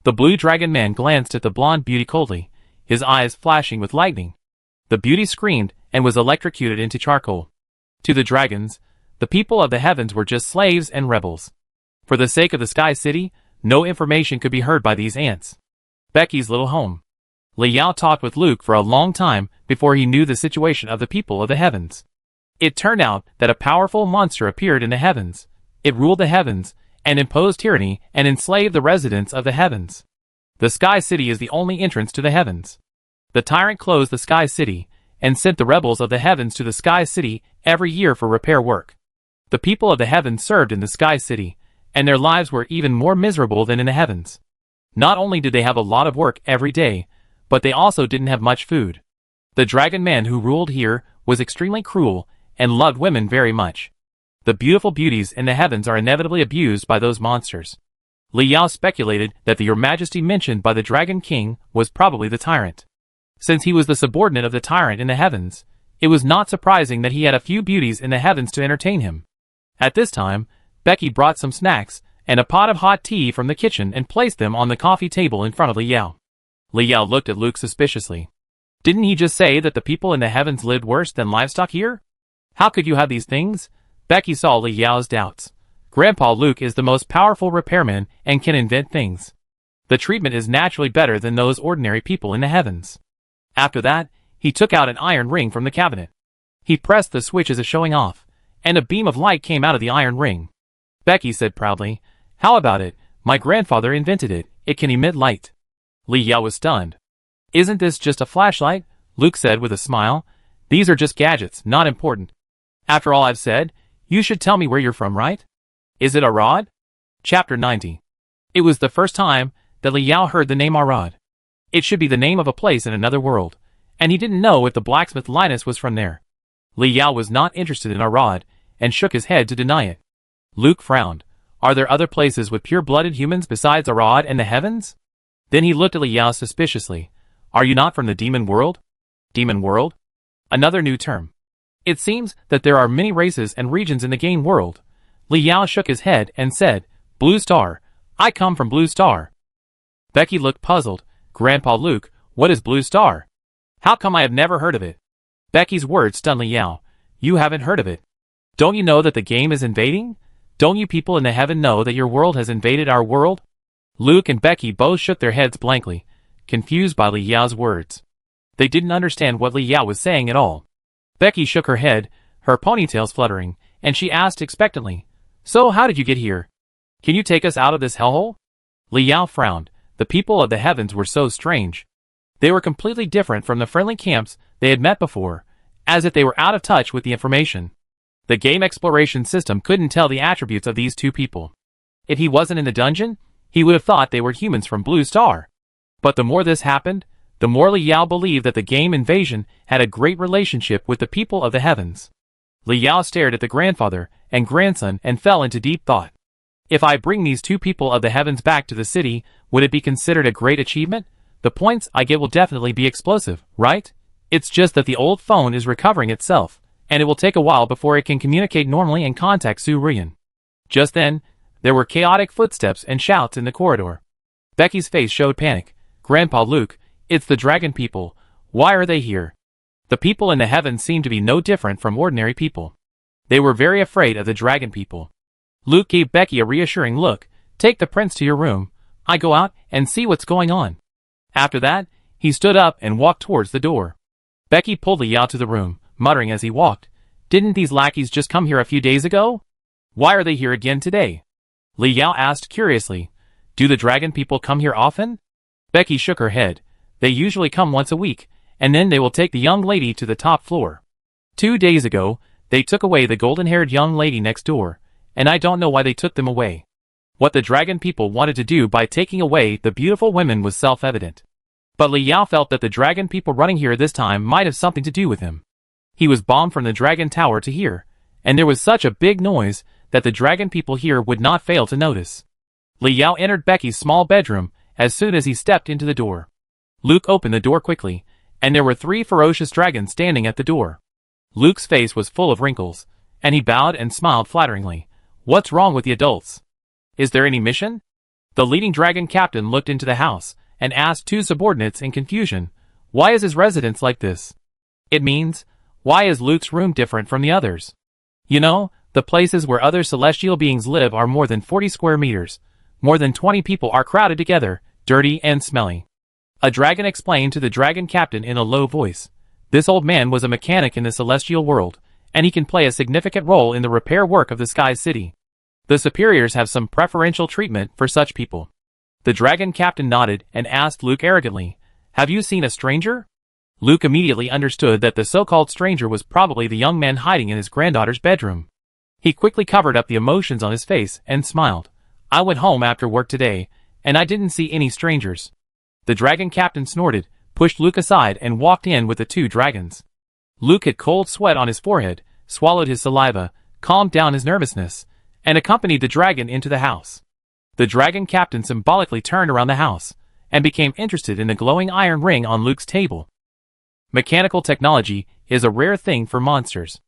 The blue dragon man glanced at the blonde beauty coldly, his eyes flashing with lightning. The beauty screamed and was electrocuted into charcoal. To the dragons, the people of the heavens were just slaves and rebels. For the sake of the Sky City, no information could be heard by these ants. Becky's little home. Li Yao talked with Luke for a long time before he knew the situation of the people of the heavens. It turned out that a powerful monster appeared in the heavens. It ruled the heavens, and imposed tyranny and enslaved the residents of the heavens. The Sky City is the only entrance to the heavens. The tyrant closed the Sky City, and sent the rebels of the heavens to the Sky City every year for repair work. The people of the heavens served in the Sky City, and their lives were even more miserable than in the heavens. Not only did they have a lot of work every day, but they also didn't have much food. The dragon man who ruled here was extremely cruel and loved women very much. The beautiful beauties in the heavens are inevitably abused by those monsters. Li Yao speculated that the Your Majesty mentioned by the Dragon King was probably the tyrant. Since he was the subordinate of the tyrant in the heavens, it was not surprising that he had a few beauties in the heavens to entertain him. At this time, Becky brought some snacks and a pot of hot tea from the kitchen and placed them on the coffee table in front of Li Yao. Li Yao looked at Luke suspiciously. Didn't he just say that the people in the heavens lived worse than livestock here? How could you have these things? Becky saw Li Yao's doubts. Grandpa Luke is the most powerful repairman and can invent things. The treatment is naturally better than those ordinary people in the heavens. After that, he took out an iron ring from the cabinet. He pressed the switch as a showing off, and a beam of light came out of the iron ring. Becky said proudly, "How about it? My grandfather invented it. It can emit light." Li Yao was stunned. "Isn't this just a flashlight?" Luke said with a smile. "These are just gadgets, not important. After all I've said, you should tell me where you're from, right? Is it Arad?" Chapter 90. It was the first time that Li Yao heard the name Arad. It should be the name of a place in another world, and he didn't know if the blacksmith Linus was from there. Li Yao was not interested in Arad, and shook his head to deny it. Luke frowned. Are there other places with pure-blooded humans besides Arad and the heavens? Then he looked at Li Yao suspiciously. Are you not from the demon world? Demon world? Another new term. It seems that there are many races and regions in the game world. Li Yao shook his head and said, Blue Star. I come from Blue Star. Becky looked puzzled. Grandpa Luke, what is Blue Star? How come I have never heard of it? Becky's words stunned Li Yao. You haven't heard of it. Don't you know that the game is invading? Don't you people in the heaven know that your world has invaded our world? Luke and Becky both shook their heads blankly, confused by Li Yao's words. They didn't understand what Li Yao was saying at all. Becky shook her head, her ponytails fluttering, and she asked expectantly, So how did you get here? Can you take us out of this hellhole? Li Yao frowned. The people of the heavens were so strange. They were completely different from the friendly camps they had met before, as if they were out of touch with the information. The game exploration system couldn't tell the attributes of these two people. If he wasn't in the dungeon, he would have thought they were humans from Blue Star. But the more this happened, the more Li Yao believed that the game invasion had a great relationship with the people of the heavens. Li Yao stared at the grandfather and grandson and fell into deep thought. If I bring these two people of the heavens back to the city, would it be considered a great achievement? The points I get will definitely be explosive, right? It's just that the old phone is recovering itself, and it will take a while before it can communicate normally and contact Su Ruyan. Just then, there were chaotic footsteps and shouts in the corridor. Becky's face showed panic. Grandpa Luke, it's the dragon people. Why are they here? The people in the heavens seem to be no different from ordinary people. They were very afraid of the dragon people. Luke gave Becky a reassuring look. Take the prince to your room. I go out and see what's going on. After that, he stood up and walked towards the door. Becky pulled Li Yao to the room, muttering as he walked. Didn't these lackeys just come here a few days ago? Why are they here again today? Li Yao asked curiously. Do the dragon people come here often? Becky shook her head. They usually come once a week, and then they will take the young lady to the top floor. 2 days ago, they took away the golden-haired young lady next door, and I don't know why they took them away. What the dragon people wanted to do by taking away the beautiful women was self-evident. But Li Yao felt that the dragon people running here this time might have something to do with him. He was bombed from the dragon tower to here, and there was such a big noise that the dragon people here would not fail to notice. Li Yao entered Becky's small bedroom as soon as he stepped into the door. Luke opened the door quickly, and there were 3 ferocious dragons standing at the door. Luke's face was full of wrinkles, and he bowed and smiled flatteringly. What's wrong with the adults? Is there any mission? The leading dragon captain looked into the house and asked 2 subordinates in confusion, Why is his residence like this? It means, why is Luke's room different from the others? You know, the places where other celestial beings live are more than 40 square meters. More than 20 people are crowded together, dirty and smelly. A dragon explained to the dragon captain in a low voice. This old man was a mechanic in the celestial world, and he can play a significant role in the repair work of the Sky City. The superiors have some preferential treatment for such people. The dragon captain nodded and asked Luke arrogantly, Have you seen a stranger? Luke immediately understood that the so-called stranger was probably the young man hiding in his granddaughter's bedroom. He quickly covered up the emotions on his face and smiled. I went home after work today, and I didn't see any strangers. The dragon captain snorted, pushed Luke aside and walked in with the 2 dragons. Luke had cold sweat on his forehead, swallowed his saliva, calmed down his nervousness, and accompanied the dragon into the house. The dragon captain symbolically turned around the house, and became interested in the glowing iron ring on Luke's table. Mechanical technology is a rare thing for monsters.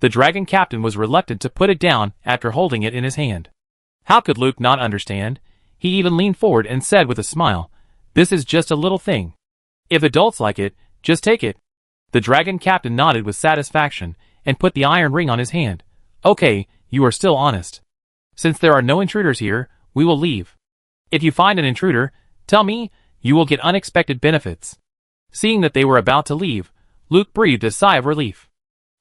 The dragon captain was reluctant to put it down after holding it in his hand. How could Luke not understand? He even leaned forward and said with a smile, "This is just a little thing. If adults like it, just take it." The dragon captain nodded with satisfaction, and put the iron ring on his hand. "Okay, you are still honest. Since there are no intruders here, we will leave. If you find an intruder, tell me, you will get unexpected benefits." Seeing that they were about to leave, Luke breathed a sigh of relief.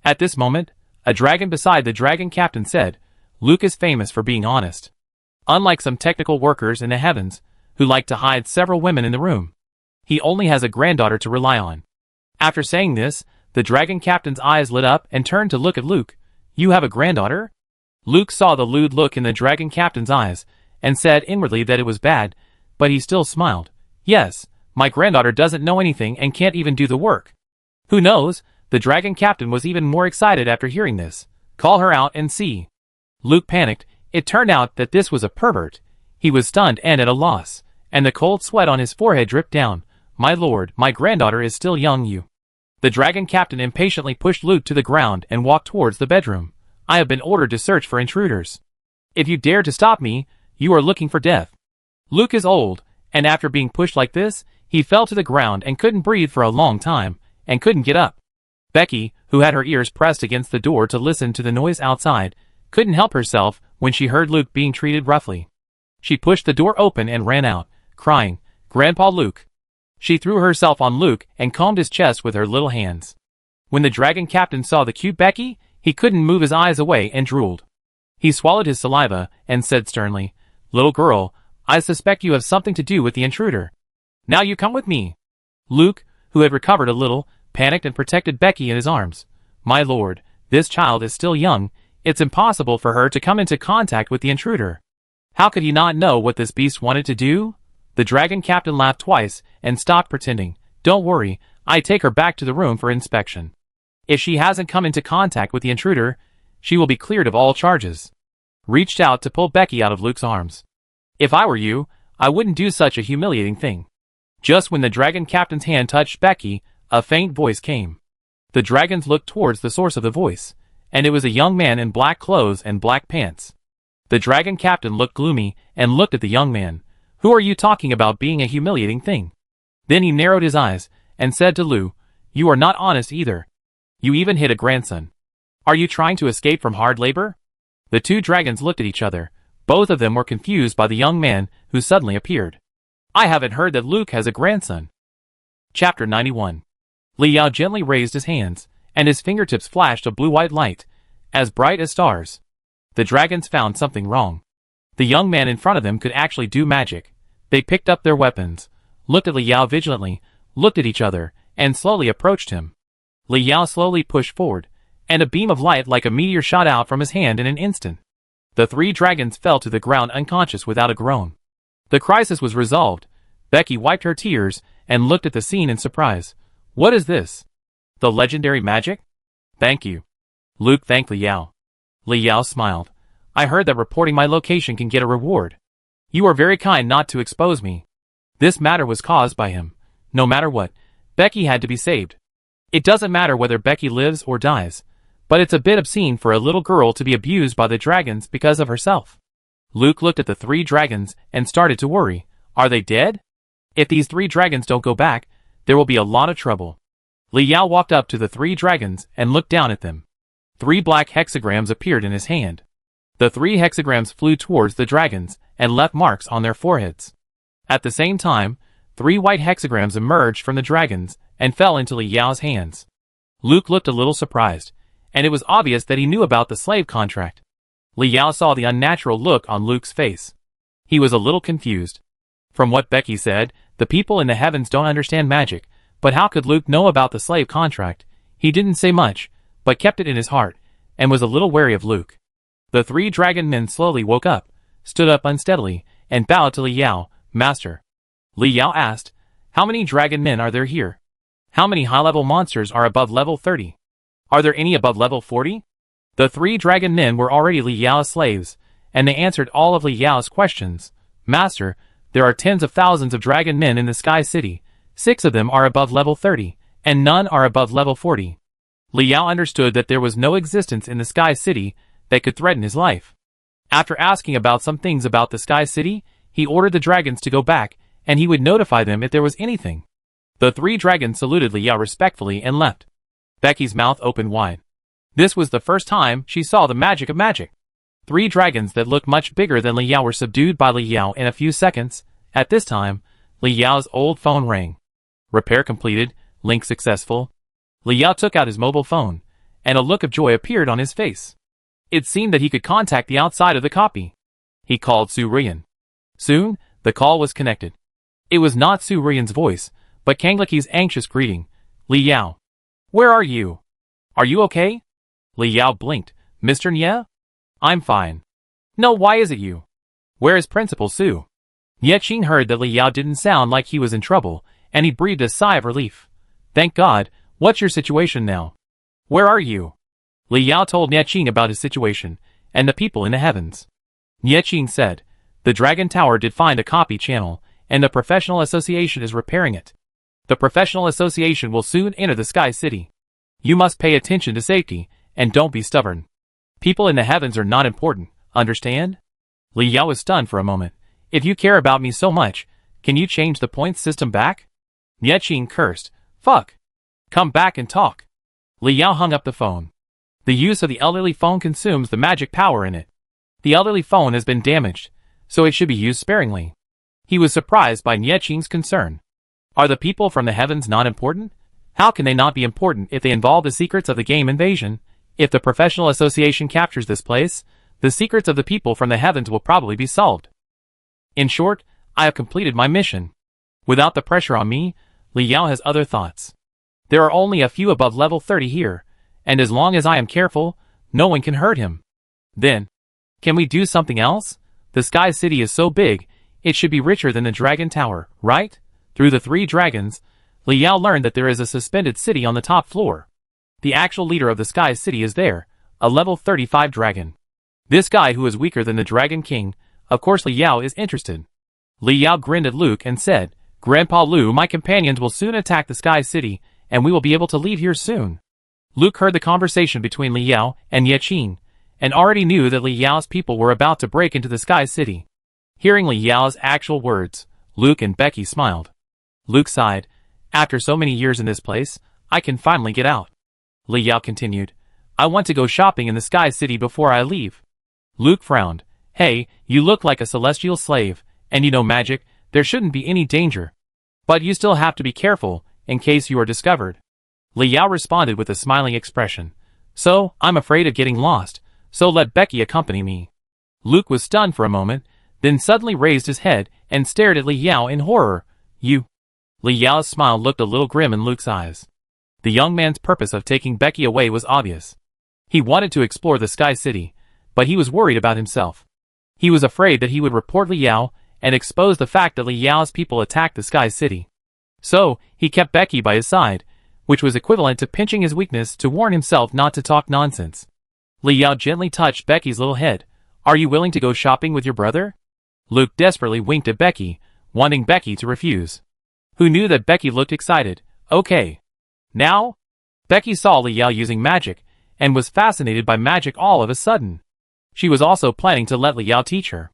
At this moment, a dragon beside the dragon captain said, "Luke is famous for being honest. Unlike some technical workers in the heavens, who like to hide several women in the room, he only has a granddaughter to rely on." After saying this, the dragon captain's eyes lit up and turned to look at Luke. "You have a granddaughter?" Luke saw the lewd look in the dragon captain's eyes, and said inwardly that it was bad, but he still smiled. "Yes, my granddaughter doesn't know anything and can't even do the work." "Who knows?" The dragon captain was even more excited after hearing this. "Call her out and see." Luke panicked. It turned out that this was a pervert. He was stunned and at a loss, and the cold sweat on his forehead dripped down. "My lord, my granddaughter is still young, you." The dragon captain impatiently pushed Luke to the ground and walked towards the bedroom. "I have been ordered to search for intruders. If you dare to stop me, you are looking for death." Luke is old, and after being pushed like this, he fell to the ground and couldn't breathe for a long time, and couldn't get up. Becky, who had her ears pressed against the door to listen to the noise outside, couldn't help herself when she heard Luke being treated roughly. She pushed the door open and ran out, crying, "Grandpa Luke." She threw herself on Luke and combed his chest with her little hands. When the dragon captain saw the cute Becky, he couldn't move his eyes away and drooled. He swallowed his saliva and said sternly, "Little girl, I suspect you have something to do with the intruder. Now you come with me." Luke, who had recovered a little, panicked and protected Becky in his arms. "My lord, this child is still young. It's impossible for her to come into contact with the intruder." How could he not know what this beast wanted to do? The dragon captain laughed twice and stopped pretending. "Don't worry, I take her back to the room for inspection. If she hasn't come into contact with the intruder, she will be cleared of all charges." Reached out to pull Becky out of Luke's arms. "If I were you, I wouldn't do such a humiliating thing." Just when the dragon captain's hand touched Becky, a faint voice came. The dragons looked towards the source of the voice, and it was a young man in black clothes and black pants. The dragon captain looked gloomy and looked at the young man. "Who are you talking about being a humiliating thing?" Then he narrowed his eyes and said to Lu, "You are not honest either. You even hit a grandson. Are you trying to escape from hard labor?" The 2 dragons looked at each other. Both of them were confused by the young man who suddenly appeared. "I haven't heard that Luke has a grandson." Chapter 91. Li Yao gently raised his hands, and his fingertips flashed a blue-white light, as bright as stars. The dragons found something wrong. The young man in front of them could actually do magic. They picked up their weapons, looked at Li Yao vigilantly, looked at each other, and slowly approached him. Li Yao slowly pushed forward, and a beam of light like a meteor shot out from his hand in an instant. The 3 dragons fell to the ground unconscious without a groan. The crisis was resolved. Becky wiped her tears and looked at the scene in surprise. "What is this? The legendary magic?" "Thank you." Luke thanked Li Yao. Li Yao smiled. "I heard that reporting my location can get a reward. You are very kind not to expose me." This matter was caused by him. No matter what, Becky had to be saved. It doesn't matter whether Becky lives or dies, but it's a bit obscene for a little girl to be abused by the dragons because of herself. Luke looked at the 3 dragons and started to worry. Are they dead? If these 3 dragons don't go back, there will be a lot of trouble. Li Yao walked up to the 3 dragons and looked down at them. 3 black hexagrams appeared in his hand. The 3 hexagrams flew towards the dragons and left marks on their foreheads. At the same time, 3 white hexagrams emerged from the dragons and fell into Li Yao's hands. Luke looked a little surprised, and it was obvious that he knew about the slave contract. Li Yao saw the unnatural look on Luke's face. He was a little confused. From what Becky said, the people in the heavens don't understand magic, but how could Luke know about the slave contract? He didn't say much, but kept it in his heart, and was a little wary of Luke. The 3 dragon men slowly woke up, stood up unsteadily, and bowed to Li Yao. "Master." Li Yao asked, How many dragon men are there here? How many high-level monsters are above level 30? Are there any above level 40? The 3 dragon men were already Li Yao's slaves, and they answered all of Li Yao's questions. Master, there are tens of thousands of dragon men in the Sky City. 6 of them are above level 30, and none are above level 40. Li Yao understood that there was no existence in the Sky City that could threaten his life. After asking about some things about the Sky City, he ordered the dragons to go back, and he would notify them if there was anything. The 3 dragons saluted Li Yao respectfully and left. Becky's mouth opened wide. This was the first time she saw the magic of magic. 3 dragons that looked much bigger than Li Yao were subdued by Li Yao in a few seconds. At this time, Li Yao's old phone rang. Repair completed, link successful. Li Yao took out his mobile phone, and a look of joy appeared on his face. It seemed that he could contact the outside of the copy. He called Su Rian. Soon, the call was connected. It was not Su Rian's voice, but Kangliki's anxious greeting. Li Yao. Where are you? Are you okay? Li Yao blinked. Mr. Nye? I'm fine. No, why is it you? Where is Principal Su? Nye Qing heard that Li Yao didn't sound like he was in trouble, and he breathed a sigh of relief. Thank God, what's your situation now? Where are you? Li Yao told Nye Qing about his situation, and the people in the heavens. Nye Qing said, the Dragon Tower did find a copy channel, and the Professional Association is repairing it. The Professional Association will soon enter the Sky City. You must pay attention to safety, and don't be stubborn. People in the heavens are not important, understand? Li Yao was stunned for a moment. If you care about me so much, can you change the points system back? Nye Qing cursed. Fuck. Come back and talk. Li Yao hung up the phone. The use of the elderly phone consumes the magic power in it. The elderly phone has been damaged, so it should be used sparingly. He was surprised by Nye Qing's concern. Are the people from the heavens not important? How can they not be important if they involve the secrets of the game invasion? If the Professional Association captures this place, the secrets of the people from the heavens will probably be solved. In short, I have completed my mission. Without the pressure on me, Li Yao has other thoughts. There are only a few above level 30 here, and as long as I am careful, no one can hurt him. Then, can we do something else? The Sky City is so big, it should be richer than the Dragon Tower, right? Through the 3 dragons, Li Yao learned that there is a suspended city on the top floor. The actual leader of the Sky City is there, a level 35 dragon. This guy who is weaker than the Dragon King. Of course Li Yao is interested. Li Yao grinned at Luke and said, Grandpa Lu, my companions will soon attack the Sky City, and we will be able to leave here soon. Luke heard the conversation between Li Yao and Nye Qing, and already knew that Li Yao's people were about to break into the Sky City. Hearing Li Yao's actual words, Luke and Becky smiled. Luke sighed, after so many years in this place, I can finally get out. Li Yao continued, I want to go shopping in the Sky City before I leave. Luke frowned. Hey, you look like a celestial slave, and you know magic, there shouldn't be any danger. But you still have to be careful, in case you are discovered. Li Yao responded with a smiling expression. So, I'm afraid of getting lost, so let Becky accompany me. Luke was stunned for a moment, then suddenly raised his head and stared at Li Yao in horror. You. Li Yao's smile looked a little grim in Luke's eyes. The young man's purpose of taking Becky away was obvious. He wanted to explore the Sky City, but he was worried about himself. He was afraid that he would report Li Yao and expose the fact that Li Yao's people attacked the Sky City. So, he kept Becky by his side, which was equivalent to pinching his weakness to warn himself not to talk nonsense. Li Yao gently touched Becky's little head. Are you willing to go shopping with your brother? Luke desperately winked at Becky, wanting Becky to refuse. Who knew that Becky looked excited? Okay. Now? Becky saw Li Yao using magic, and was fascinated by magic all of a sudden. She was also planning to let Li Yao teach her.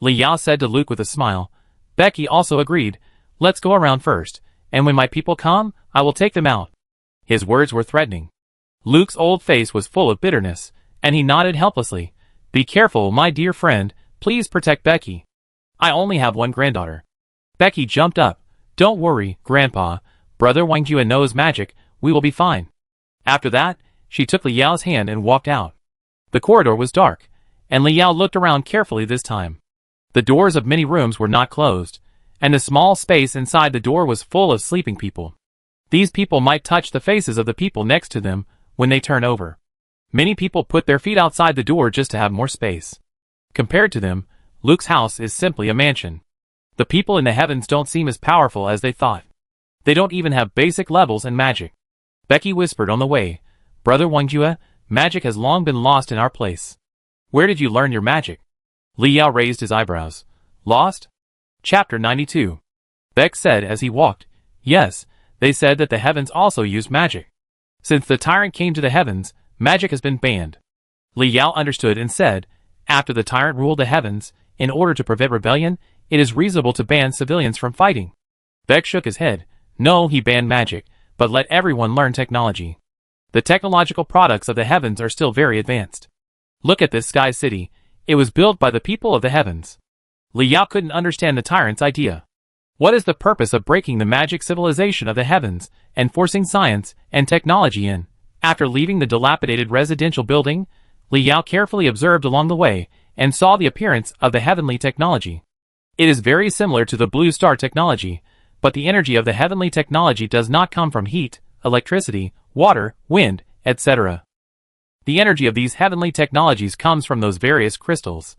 Li Yao said to Luke with a smile. Becky also agreed. Let's go around first, and when my people come, I will take them out. His words were threatening. Luke's old face was full of bitterness, and he nodded helplessly. Be careful, my dear friend, please protect Becky. I only have one granddaughter. Becky jumped up. Don't worry, Grandpa. Brother Wang Jua knows magic, we will be fine. After that, she took Li Yao's hand and walked out. The corridor was dark, and Li Yao looked around carefully this time. The doors of many rooms were not closed, and the small space inside the door was full of sleeping people. These people might touch the faces of the people next to them when they turn over. Many people put their feet outside the door just to have more space. Compared to them, Luke's house is simply a mansion. The people in the heavens don't seem as powerful as they thought. They don't even have basic levels in magic. Becky whispered on the way, Brother Wangjue, magic has long been lost in our place. Where did you learn your magic? Li Yao raised his eyebrows. Lost? Chapter 92. Beck said as he walked, Yes, they said that the heavens also used magic. Since the tyrant came to the heavens, magic has been banned. Li Yao understood and said, After the tyrant ruled the heavens, in order to prevent rebellion, it is reasonable to ban civilians from fighting. Beck shook his head. No, he banned magic, but let everyone learn technology. The technological products of the heavens are still very advanced. Look at this sky city. It was built by the people of the heavens. Li Yao couldn't understand the tyrant's idea. What is the purpose of breaking the magic civilization of the heavens and forcing science and technology in? After leaving the dilapidated residential building, Li Yao carefully observed along the way and saw the appearance of the heavenly technology. It is very similar to the blue star technology, but the energy of the heavenly technology does not come from heat, electricity, water, wind, etc. The energy of these heavenly technologies comes from those various crystals.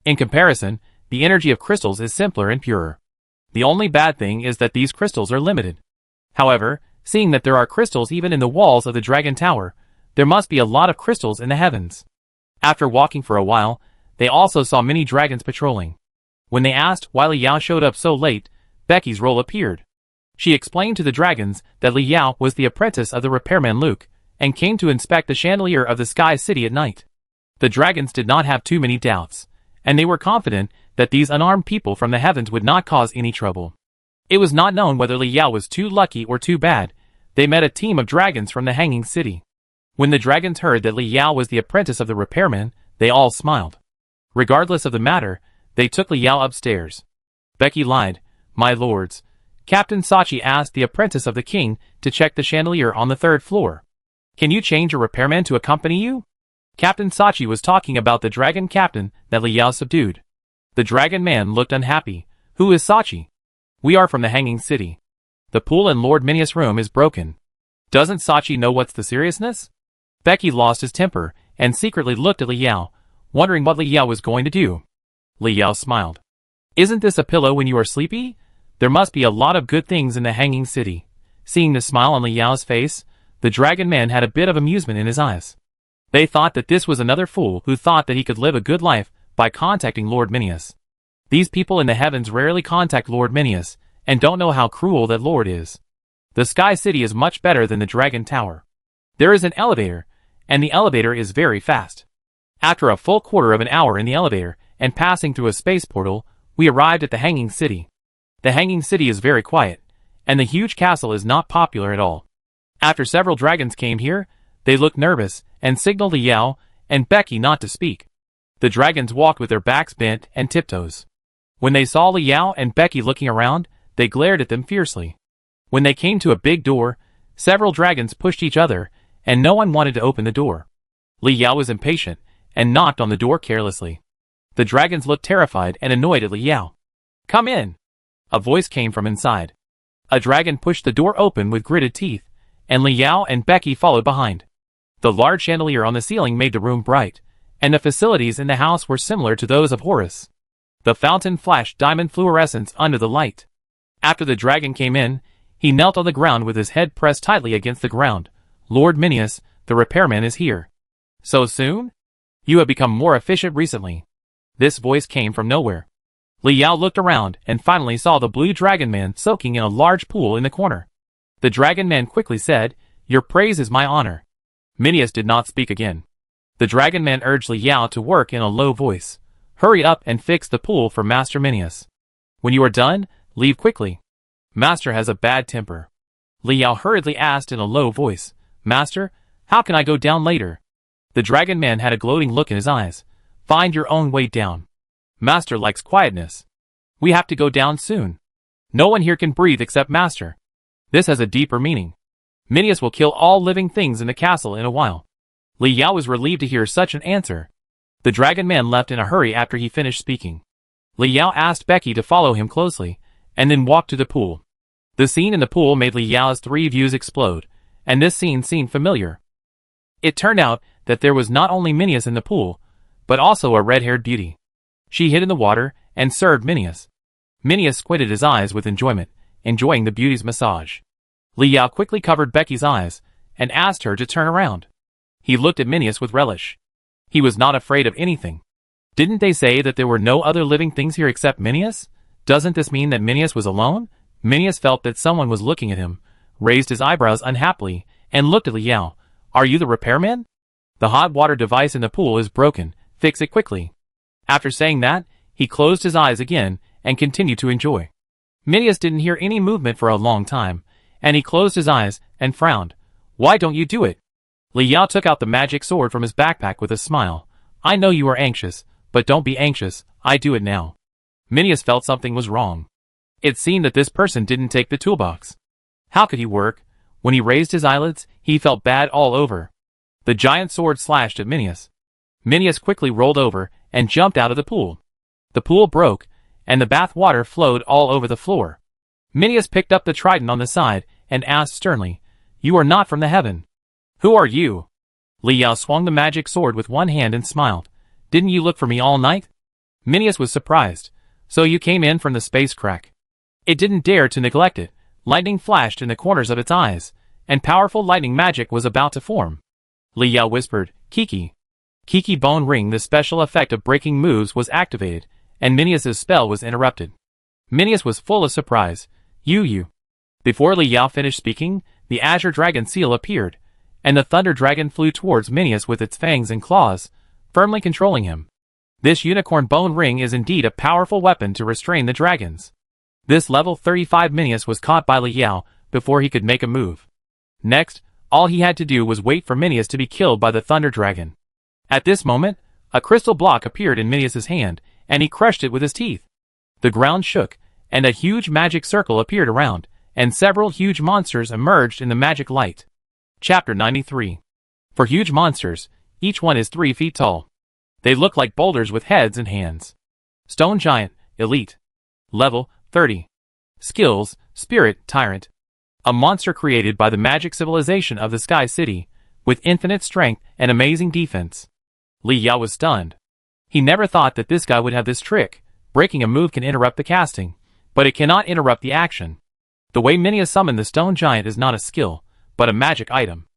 In comparison, the energy of crystals is simpler and purer. The only bad thing is that these crystals are limited. However, seeing that there are crystals even in the walls of the Dragon Tower, there must be a lot of crystals in the heavens. After walking for a while, they also saw many dragons patrolling. When they asked why Li Yao showed up so late, Becky's role appeared. She explained to the dragons that Li Yao was the apprentice of the repairman Luke, and came to inspect the chandelier of the Sky City at night. The dragons did not have too many doubts, and they were confident that these unarmed people from the heavens would not cause any trouble. It was not known whether Li Yao was too lucky or too bad. They met a team of dragons from the Hanging City. When the dragons heard that Li Yao was the apprentice of the repairman, they all smiled. Regardless of the matter, they took Li Yao upstairs. Becky lied. My lords, Captain Sachi asked the apprentice of the king to check the chandelier on the 3rd floor. Can you change a repairman to accompany you? Captain Sachi was talking about the dragon captain that Li Yao subdued. The dragon man looked unhappy. Who is Sachi? We are from the Hanging City. The pool in Lord Minius' room is broken. Doesn't Sachi know what's the seriousness? Becky lost his temper and secretly looked at Li Yao, wondering what Li Yao was going to do. Li Yao smiled. Isn't this a pillow when you are sleepy? There must be a lot of good things in the Hanging City. Seeing the smile on Li Yao's face, the dragon man had a bit of amusement in his eyes. They thought that this was another fool who thought that he could live a good life by contacting Lord Minius. These people in the heavens rarely contact Lord Minius, and don't know how cruel that Lord is. The Sky City is much better than the Dragon Tower. There is an elevator, and the elevator is very fast. After a full quarter of an hour in the elevator, and passing through a space portal, we arrived at the Hanging City. The Hanging City is very quiet, and the huge castle is not popular at all. After several dragons came here, they looked nervous, and signaled Li Yao and Becky not to speak. The dragons walked with their backs bent and tiptoes. When they saw Li Yao and Becky looking around, they glared at them fiercely. When they came to a big door, several dragons pushed each other, and no one wanted to open the door. Li Yao was impatient, and knocked on the door carelessly. The dragons looked terrified and annoyed at Li Yao. Come in! A voice came from inside. A dragon pushed the door open with gritted teeth, and Li Yao and Becky followed behind. The large chandelier on the ceiling made the room bright, and the facilities in the house were similar to those of Horus. The fountain flashed diamond fluorescence under the light. After the dragon came in, he knelt on the ground with his head pressed tightly against the ground. Lord Minius, the repairman is here. So soon? You have become more efficient recently. This voice came from nowhere. Li Yao looked around and finally saw the blue dragon man soaking in a large pool in the corner. The dragon man quickly said, Your praise is my honor. Minius did not speak again. The dragon man urged Li Yao to work in a low voice. Hurry up and fix the pool for Master Minius. When you are done, leave quickly. Master has a bad temper. Li Yao hurriedly asked in a low voice, Master, how can I go down later? The dragon man had a gloating look in his eyes. Find your own way down. Master likes quietness. We have to go down soon. No one here can breathe except Master. This has a deeper meaning. Minius will kill all living things in the castle in a while. Li Yao was relieved to hear such an answer. The dragon man left in a hurry after he finished speaking. Li Yao asked Becky to follow him closely, and then walked to the pool. The scene in the pool made Li Yao's 3 views explode, and this scene seemed familiar. It turned out that there was not only Minius in the pool, but also a red-haired beauty. She hid in the water and served Minius. Minius squinted his eyes with enjoyment, enjoying the beauty's massage. Li Yao quickly covered Becky's eyes and asked her to turn around. He looked at Minius with relish. He was not afraid of anything. Didn't they say that there were no other living things here except Minius? Doesn't this mean that Minius was alone? Minius felt that someone was looking at him, raised his eyebrows unhappily, and looked at Li Yao. Are you the repairman? The hot water device in the pool is broken. Fix it quickly. After saying that, he closed his eyes again and continued to enjoy. Minius didn't hear any movement for a long time, and he closed his eyes and frowned. Why don't you do it? Li Yao took out the magic sword from his backpack with a smile. I know you are anxious, but don't be anxious, I do it now. Minius felt something was wrong. It seemed that this person didn't take the toolbox. How could he work? When he raised his eyelids, he felt bad all over. The giant sword slashed at Minius. Minius quickly rolled over and jumped out of the pool. The pool broke, and the bath water flowed all over the floor. Minius picked up the trident on the side and asked sternly, You are not from the heaven. Who are you? Li Yao swung the magic sword with one hand and smiled. Didn't you look for me all night? Minius was surprised. So you came in from the space crack. It didn't dare to neglect it. Lightning flashed in the corners of its eyes, and powerful lightning magic was about to form. Li Yao whispered, Kiki. Kiki Bone Ring. The special effect of breaking moves was activated, and Minius's spell was interrupted. Minius was full of surprise. You. Before Li Yao finished speaking, the Azure Dragon seal appeared, and the Thunder Dragon flew towards Minius with its fangs and claws, firmly controlling him. This unicorn bone ring is indeed a powerful weapon to restrain the dragons. This level 35 Minius was caught by Li Yao before he could make a move. Next, all he had to do was wait for Minius to be killed by the Thunder Dragon. At this moment, a crystal block appeared in Minius's hand, and he crushed it with his teeth. The ground shook, and a huge magic circle appeared around, and several huge monsters emerged in the magic light. Chapter 93. For huge monsters, each one is 3 feet tall. They look like boulders with heads and hands. Stone Giant, Elite. Level, 30. Skills, Spirit, Tyrant. A monster created by the magic civilization of the Sky City, with infinite strength and amazing defense. Li Yao was stunned. He never thought that this guy would have this trick. Breaking a move can interrupt the casting, but it cannot interrupt the action. The way Minius summoned the Stone Giant is not a skill, but a magic item.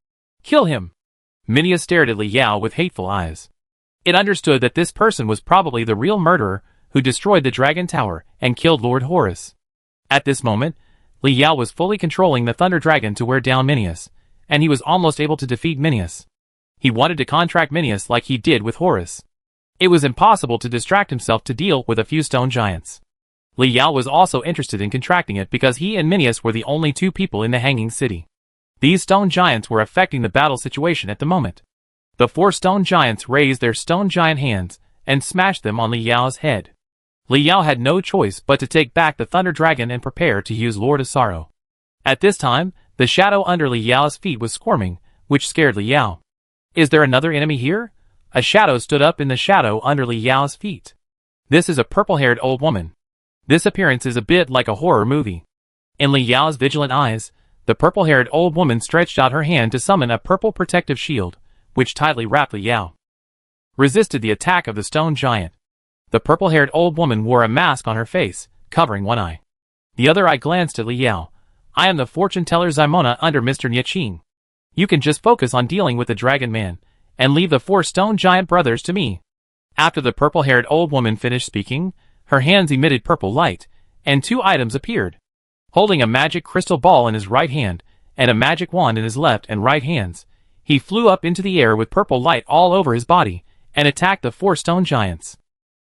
Kill him! Minius stared at Li Yao with hateful eyes. It understood that this person was probably the real murderer who destroyed the Dragon Tower and killed Lord Horus. At this moment, Li Yao was fully controlling the Thunder Dragon to wear down Minius, and he was almost able to defeat Minius. He wanted to contract Minius like he did with Horus. It was impossible to distract himself to deal with a few stone giants. Li Yao was also interested in contracting it because he and Minius were the only 2 people in the Hanging City. These stone giants were affecting the battle situation at the moment. The 4 stone giants raised their stone giant hands and smashed them on Li Yao's head. Li Yao had no choice but to take back the Thunder Dragon and prepare to use Lord of Sorrow. At this time, the shadow under Li Yao's feet was squirming, which scared Li Yao. Is there another enemy here? A shadow stood up in the shadow under Li Yao's feet. This is a purple-haired old woman. This appearance is a bit like a horror movie. In Li Yao's vigilant eyes, the purple-haired old woman stretched out her hand to summon a purple protective shield, which tightly wrapped Li Yao. Resisted the attack of the stone giant. The purple-haired old woman wore a mask on her face, covering one eye. The other eye glanced at Li Yao. I am the fortune teller Zimona under Mr. Nieching. You can just focus on dealing with the Dragon Man, and leave the 4 stone giant brothers to me. After the purple-haired old woman finished speaking, her hands emitted purple light, and 2 items appeared. Holding a magic crystal ball in his right hand, and a magic wand in his left and right hands, he flew up into the air with purple light all over his body, and attacked the 4 stone giants.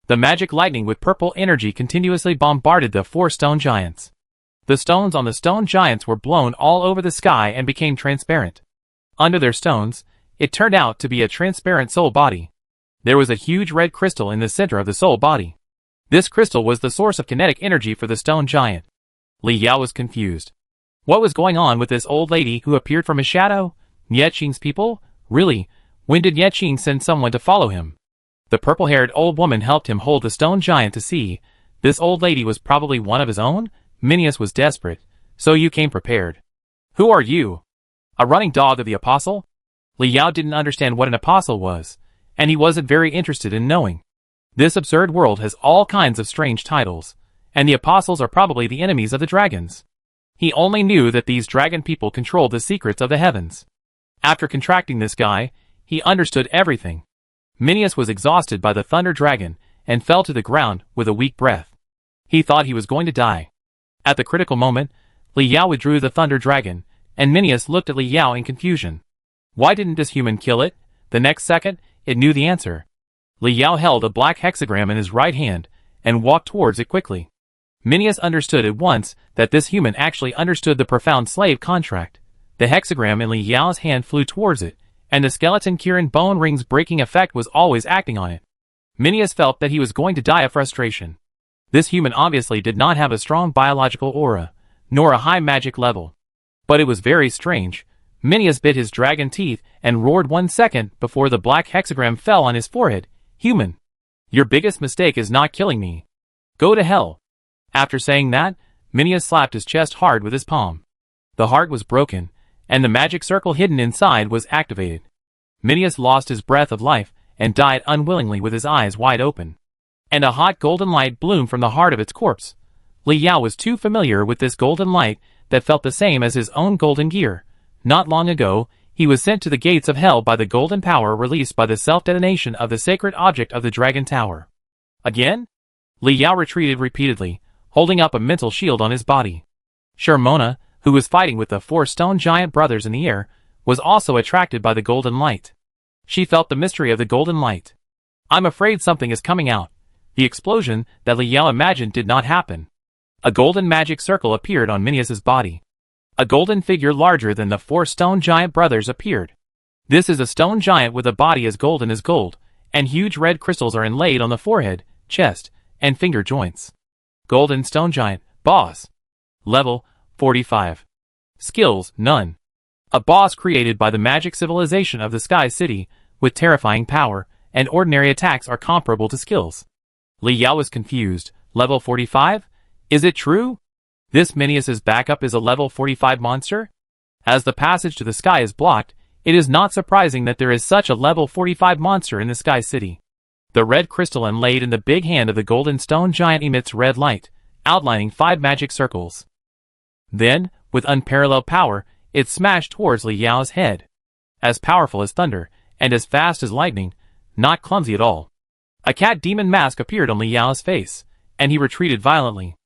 The magic lightning with purple energy continuously bombarded the 4 stone giants. The stones on the stone giants were blown all over the sky and became transparent. Under their stones, it turned out to be a transparent soul body. There was a huge red crystal in the center of the soul body. This crystal was the source of kinetic energy for the stone giant. Li Yao was confused. What was going on with this old lady who appeared from his shadow? Nieching's people? Really? When did Nieching send someone to follow him? The purple-haired old woman helped him hold the stone giant to see. This old lady was probably one of his own? Minius was desperate. So you came prepared. Who are you? A running dog of the apostle? Li Yao didn't understand what an apostle was, and he wasn't very interested in knowing. This absurd world has all kinds of strange titles, and the apostles are probably the enemies of the dragons. He only knew that these dragon people controlled the secrets of the heavens. After contracting this guy, he understood everything. Mineas was exhausted by the thunder dragon and fell to the ground with a weak breath. He thought he was going to die. At the critical moment, Li Yao withdrew the thunder dragon, and Mineas looked at Li Yao in confusion. Why didn't this human kill it? The next second, it knew the answer. Li Yao held a black hexagram in his right hand and walked towards it quickly. Mineas understood at once that this human actually understood the profound slave contract. The hexagram in Li Yao's hand flew towards it, and the skeleton Kirin bone ring's breaking effect was always acting on it. Mineas felt that he was going to die of frustration. This human obviously did not have a strong biological aura, nor a high magic level. But it was very strange. Mineas bit his dragon teeth and roared 1 second before the black hexagram fell on his forehead. Human! Your biggest mistake is not killing me. Go to hell. After saying that, Mineas slapped his chest hard with his palm. The heart was broken, and the magic circle hidden inside was activated. Mineas lost his breath of life and died unwillingly with his eyes wide open. And a hot golden light bloomed from the heart of its corpse. Li Yao was too familiar with this golden light that felt the same as his own golden gear. Not long ago, he was sent to the gates of hell by the golden power released by the self-detonation of the sacred object of the Dragon Tower. Again? Li Yao retreated repeatedly, holding up a mental shield on his body. Shermona, who was fighting with the 4 stone giant brothers in the air, was also attracted by the golden light. She felt the mystery of the golden light. I'm afraid something is coming out. The explosion that Li Yao imagined did not happen. A golden magic circle appeared on Mineas's body. A golden figure larger than the 4 stone giant brothers appeared. This is a stone giant with a body as golden as gold, and huge red crystals are inlaid on the forehead, chest, and finger joints. Golden stone giant, boss. Level, 45. Skills, none. A boss created by the magic civilization of the Sky City, with terrifying power, and ordinary attacks are comparable to skills. Li Yao was confused. Level 45? Is it true? This Mineas's backup is a level 45 monster? As the passage to the sky is blocked, it is not surprising that there is such a level 45 monster in the Sky City. The red crystal inlaid in the big hand of the golden stone giant emits red light, outlining 5 magic circles. Then, with unparalleled power, it smashed towards Li Yao's head. As powerful as thunder, and as fast as lightning, not clumsy at all. A cat demon mask appeared on Li Yao's face, and he retreated violently.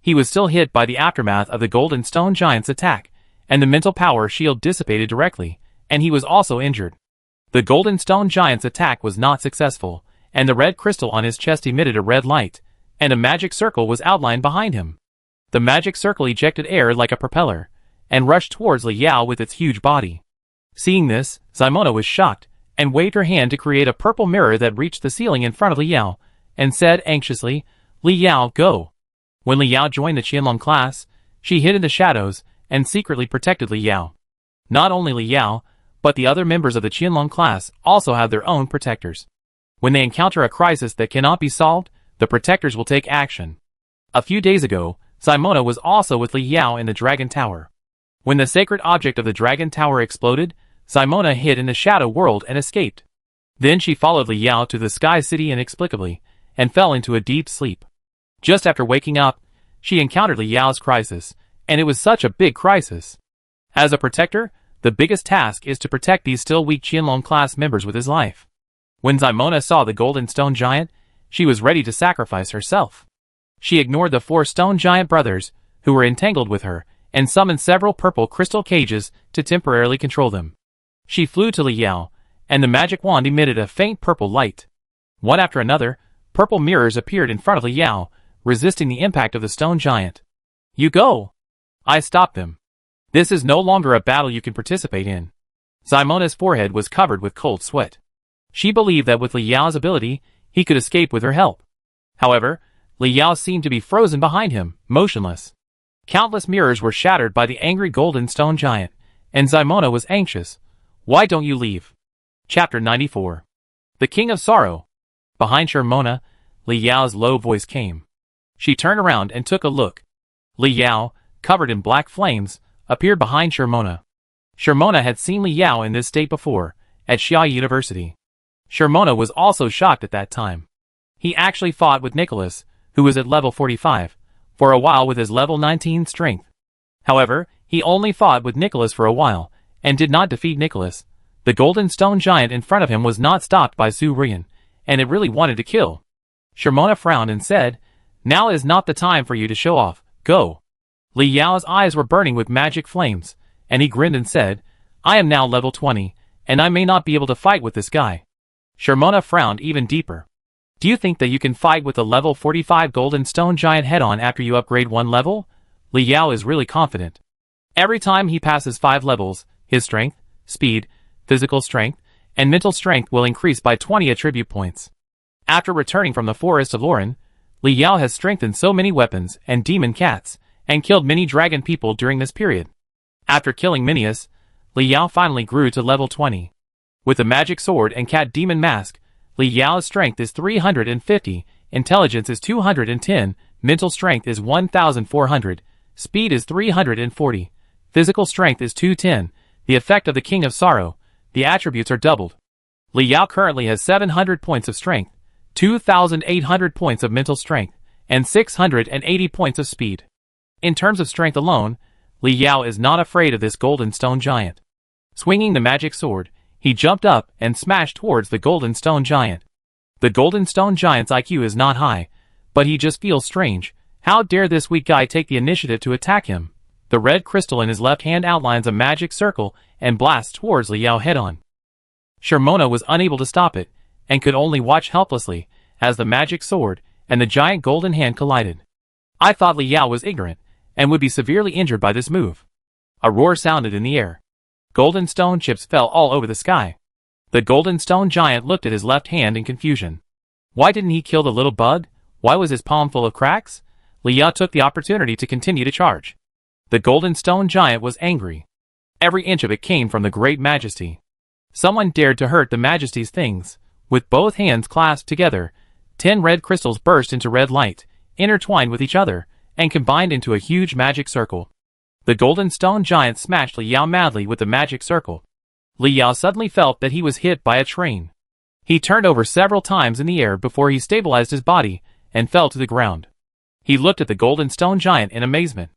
He was still hit by the aftermath of the golden stone giant's attack, and the mental power shield dissipated directly, and he was also injured. The golden stone giant's attack was not successful, and the red crystal on his chest emitted a red light, and a magic circle was outlined behind him. The magic circle ejected air like a propeller, and rushed towards Li Yao with its huge body. Seeing this, Simona was shocked, and waved her hand to create a purple mirror that reached the ceiling in front of Li Yao, and said anxiously, Li Yao, go. When Li Yao joined the Qianlong class, she hid in the shadows, and secretly protected Li Yao. Not only Li Yao, but the other members of the Qianlong class also have their own protectors. When they encounter a crisis that cannot be solved, the protectors will take action. A few days ago, Simona was also with Li Yao in the Dragon Tower. When the sacred object of the Dragon Tower exploded, Simona hid in the shadow world and escaped. Then she followed Li Yao to the Sky City inexplicably, and fell into a deep sleep. Just after waking up, she encountered Li Yao's crisis, and it was such a big crisis. As a protector, the biggest task is to protect these still weak Qianlong class members with his life. When Simona saw the golden stone giant, she was ready to sacrifice herself. She ignored the 4 stone giant brothers, who were entangled with her, and summoned several purple crystal cages to temporarily control them. She flew to Li Yao, and the magic wand emitted a faint purple light. One after another, purple mirrors appeared in front of Li Yao, resisting the impact of the stone giant. You go! I stopped them. This is no longer a battle you can participate in. Simona's forehead was covered with cold sweat. She believed that with Li Yao's ability, he could escape with her help. However, Li Yao seemed to be frozen behind him, motionless. Countless mirrors were shattered by the angry golden stone giant, and Simona was anxious. Why don't you leave? Chapter 94. The King of Sorrow. Behind Shermona, Li Yao's low voice came. She turned around and took a look. Li Yao, covered in black flames, appeared behind Shermona. Shermona had seen Li Yao in this state before, at Xia University. Shermona was also shocked at that time. He actually fought with Nicholas, who was at level 45, for a while with his level 19 strength. However, he only fought with Nicholas for a while, and did not defeat Nicholas. The golden stone giant in front of him was not stopped by Su Rian, and it really wanted to kill. Shermona frowned and said, "Now is not the time for you to show off, go." Li Yao's eyes were burning with magic flames, and he grinned and said, "I am now level 20, and I may not be able to fight with this guy." Shermona frowned even deeper. "Do you think that you can fight with the level 45 golden stone giant head-on after you upgrade one level?" Li Yao is really confident. Every time he passes 5 levels, his strength, speed, physical strength, and mental strength will increase by 20 attribute points. After returning from the forest of Lauren, Li Yao has strengthened so many weapons and demon cats, and killed many dragon people during this period. After killing Minius, Li Yao finally grew to level 20. With the magic sword and cat demon mask, Li Yao's strength is 350, intelligence is 210, mental strength is 1400, speed is 340, physical strength is 210, the effect of the King of Sorrow, the attributes are doubled. Li Yao currently has 700 points of strength, 2,800 points of mental strength, and 680 points of speed. In terms of strength alone, Li Yao is not afraid of this golden stone giant. Swinging the magic sword, he jumped up and smashed towards the golden stone giant. The golden stone giant's IQ is not high, but he just feels strange. How dare this weak guy take the initiative to attack him? The red crystal in his left hand outlines a magic circle and blasts towards Li Yao head-on. Shermona was unable to stop it, and could only watch helplessly as the magic sword and the giant golden hand collided. I thought Li Yao was ignorant, and would be severely injured by this move. A roar sounded in the air. Golden stone chips fell all over the sky. The golden stone giant looked at his left hand in confusion. Why didn't he kill the little bug? Why was his palm full of cracks? Li Yao took the opportunity to continue to charge. The golden stone giant was angry. Every inch of it came from the great majesty. Someone dared to hurt the majesty's things. With both hands clasped together, 10 red crystals burst into red light, intertwined with each other, and combined into a huge magic circle. The golden stone giant smashed Li Yao madly with the magic circle. Li Yao suddenly felt that he was hit by a train. He turned over several times in the air before he stabilized his body and fell to the ground. He looked at the golden stone giant in amazement.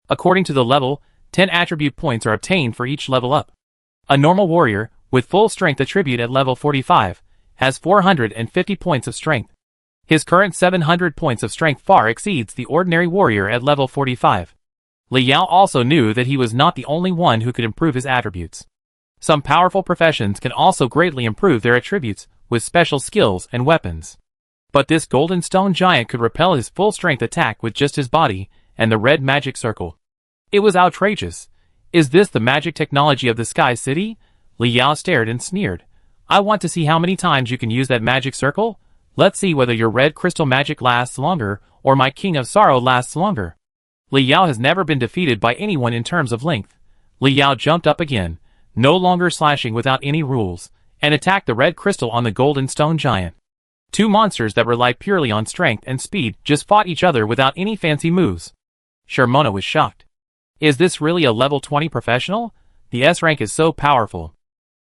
According to the level, 10 attribute points are obtained for each level up. A normal warrior, with full strength attribute at level 45, has 450 points of strength. His current 700 points of strength far exceeds the ordinary warrior at level 45. Li Yao also knew that he was not the only one who could improve his attributes. Some powerful professions can also greatly improve their attributes with special skills and weapons. But this golden stone giant could repel his full strength attack with just his body and the red magic circle. It was outrageous. Is this the magic technology of the Sky City? Li Yao stared and sneered. I want to see how many times you can use that magic circle. Let's see whether your red crystal magic lasts longer, or my King of Sorrow lasts longer. Li Yao has never been defeated by anyone in terms of length. Li Yao jumped up again, no longer slashing without any rules, and attacked the red crystal on the golden stone giant. Two monsters that relied purely on strength and speed just fought each other without any fancy moves. Shermona was shocked. Is this really a level 20 professional? The S rank is so powerful.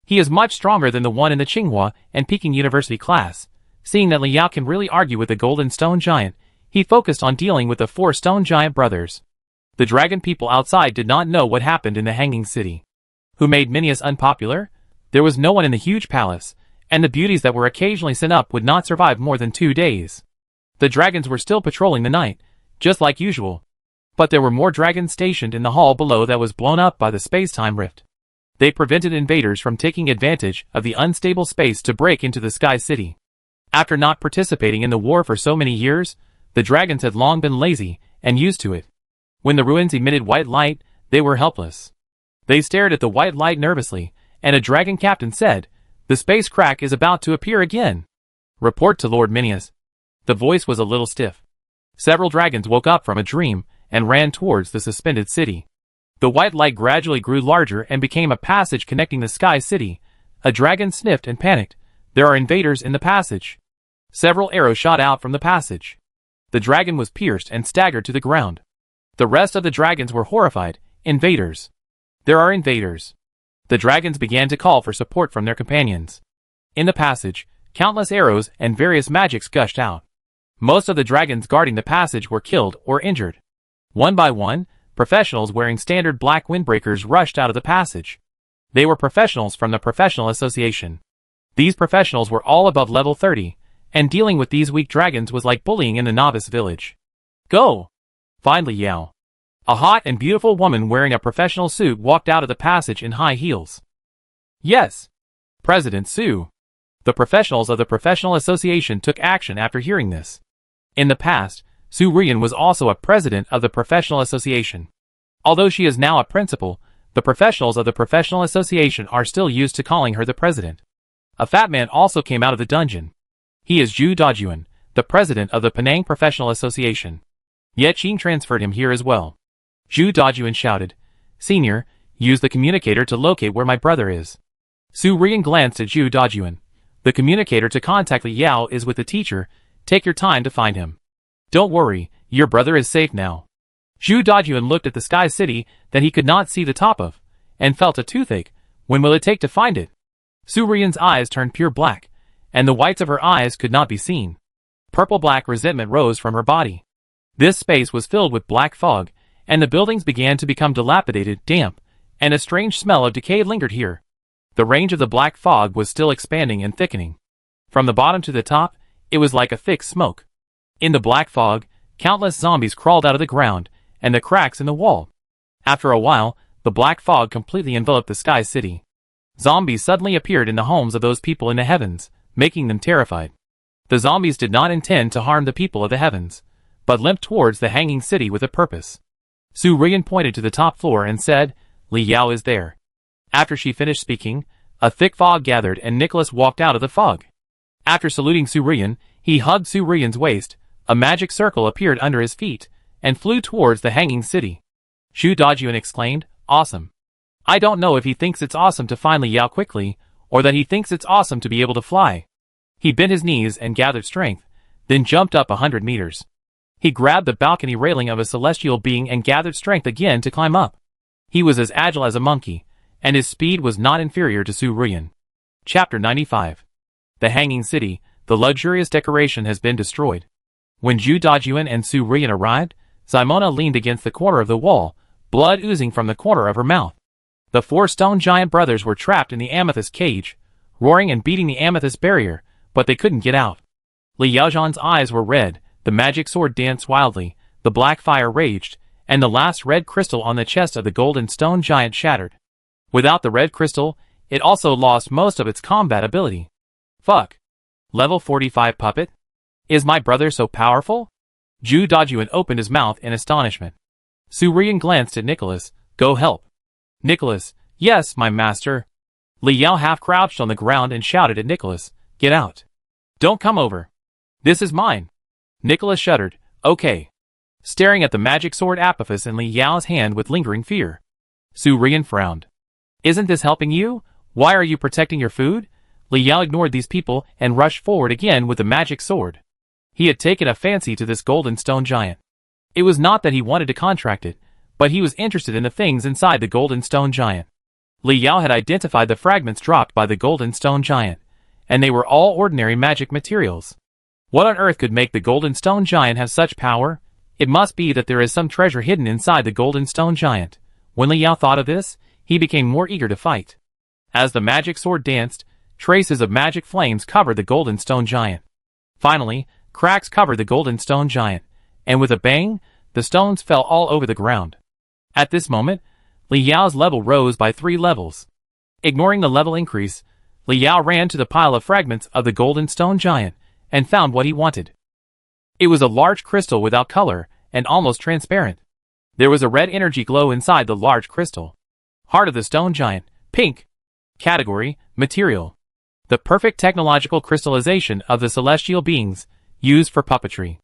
He is much stronger than the one in the Tsinghua and Peking University class. Seeing that Li Yao can really argue with the golden stone giant, he focused on dealing with the 4 stone giant brothers. The dragon people outside did not know what happened in the Hanging City. Who made Minius unpopular? There was no one in the huge palace, and the beauties that were occasionally sent up would not survive more than 2 days. The dragons were still patrolling the night, just like usual. But there were more dragons stationed in the hall below that was blown up by the space-time rift. They prevented invaders from taking advantage of the unstable space to break into the Sky City. After not participating in the war for so many years, the dragons had long been lazy and used to it. When the ruins emitted white light, they were helpless. They stared at the white light nervously, and a dragon captain said, "The space crack is about to appear again. Report to Lord Minius." The voice was a little stiff. Several dragons woke up from a dream and ran towards the suspended city. The white light gradually grew larger and became a passage connecting the Sky City. A dragon sniffed and panicked. There are invaders in the passage. Several arrows shot out from the passage. The dragon was pierced and staggered to the ground. The rest of the dragons were horrified. Invaders. There are invaders. The dragons began to call for support from their companions. In the passage, countless arrows and various magics gushed out. Most of the dragons guarding the passage were killed or injured. One by one, professionals wearing standard black windbreakers rushed out of the passage. They were professionals from the Professional Association. These professionals were all above level 30, and dealing with these weak dragons was like bullying in the novice village. Go! Finally Yao. A hot and beautiful woman wearing a professional suit walked out of the passage in high heels. Yes! President Su. The professionals of the Professional Association took action after hearing this. In the past, Su Rian was also a president of the Professional Association. Although she is now a principal, the professionals of the Professional Association are still used to calling her the president. A fat man also came out of the dungeon. He is Zhu Dajuan, the president of the Penang Professional Association. Ye Qing transferred him here as well. Zhu Dajuan shouted, "Senior, use the communicator to locate where my brother is." Su Rian glanced at Zhu Dajuan. "The communicator to contact Li Yao is with the teacher. Take your time to find him. Don't worry, your brother is safe now." Zhu Dajuan looked at the sky city that he could not see the top of, and felt a toothache. When will it take to find it? Su Rian's eyes turned pure black, and the whites of her eyes could not be seen. Purple-black resentment rose from her body. This space was filled with black fog, and the buildings began to become dilapidated, damp, and a strange smell of decay lingered here. The range of the black fog was still expanding and thickening. From the bottom to the top, it was like a thick smoke. In the black fog, countless zombies crawled out of the ground and the cracks in the wall. After a while, the black fog completely enveloped the sky city. Zombies suddenly appeared in the homes of those people in the heavens, making them terrified. The zombies did not intend to harm the people of the heavens, but limped towards the hanging city with a purpose. Su Rian pointed to the top floor and said, "Li Yao is there." After she finished speaking, a thick fog gathered and Nicholas walked out of the fog. After saluting Su Rian, he hugged Su Rian's waist. A magic circle appeared under his feet and flew towards the hanging city. Zhu Dajuan exclaimed, "Awesome." I don't know if he thinks it's awesome to find Li Yao quickly, or that he thinks it's awesome to be able to fly. He bent his knees and gathered strength, then jumped up 100 meters. He grabbed the balcony railing of a celestial being and gathered strength again to climb up. He was as agile as a monkey, and his speed was not inferior to Su Rian. Chapter 95. The Hanging City, the luxurious decoration has been destroyed. When Zhu Dajuan and Su Rian arrived, Simona leaned against the corner of the wall, blood oozing from the corner of her mouth. The 4 stone giant brothers were trapped in the amethyst cage, roaring and beating the amethyst barrier, but they couldn't get out. Li Yaozhan's eyes were red, the magic sword danced wildly, the black fire raged, and the last red crystal on the chest of the golden stone giant shattered. Without the red crystal, it also lost most of its combat ability. Fuck. Level 45 puppet? Is my brother so powerful? Zhu Dajuan opened his mouth in astonishment. Su Rian glanced at Nicholas. Go help. Nicholas, yes, my master. Li Yao half crouched on the ground and shouted at Nicholas, get out. Don't come over. This is mine. Nicholas shuddered, okay. Staring at the magic sword Apophis in Li Yao's hand with lingering fear. Su Rian frowned. Isn't this helping you? Why are you protecting your food? Li Yao ignored these people and rushed forward again with the magic sword. He had taken a fancy to this golden stone giant. It was not that he wanted to contract it, but he was interested in the things inside the golden stone giant. Li Yao had identified the fragments dropped by the golden stone giant, and they were all ordinary magic materials. What on earth could make the golden stone giant have such power? It must be that there is some treasure hidden inside the golden stone giant. When Li Yao thought of this, he became more eager to fight. As the magic sword danced, traces of magic flames covered the golden stone giant. Finally, cracks covered the golden stone giant, and with a bang, the stones fell all over the ground. At this moment, Li Yao's level rose by 3 levels. Ignoring the level increase, Li Yao ran to the pile of fragments of the golden stone giant and found what he wanted. It was a large crystal without color and almost transparent. There was a red energy glow inside the large crystal. Heart of the stone giant, pink. Category, material. The perfect technological crystallization of the celestial beings, used for puppetry.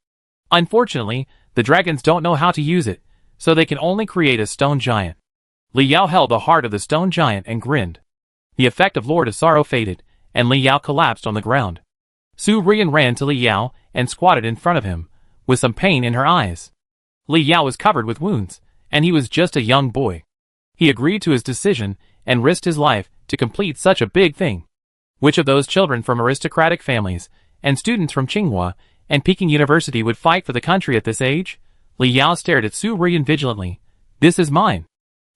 Unfortunately, the dragons don't know how to use it, so they can only create a stone giant. Li Yao held the heart of the stone giant and grinned. The effect of Lord of Sorrow faded, and Li Yao collapsed on the ground. Su Rian ran to Li Yao and squatted in front of him, with some pain in her eyes. Li Yao was covered with wounds, and he was just a young boy. He agreed to his decision and risked his life to complete such a big thing. Which of those children from aristocratic families and students from Tsinghua and Peking University would fight for the country at this age? Li Yao stared at Su Rian vigilantly. This is mine.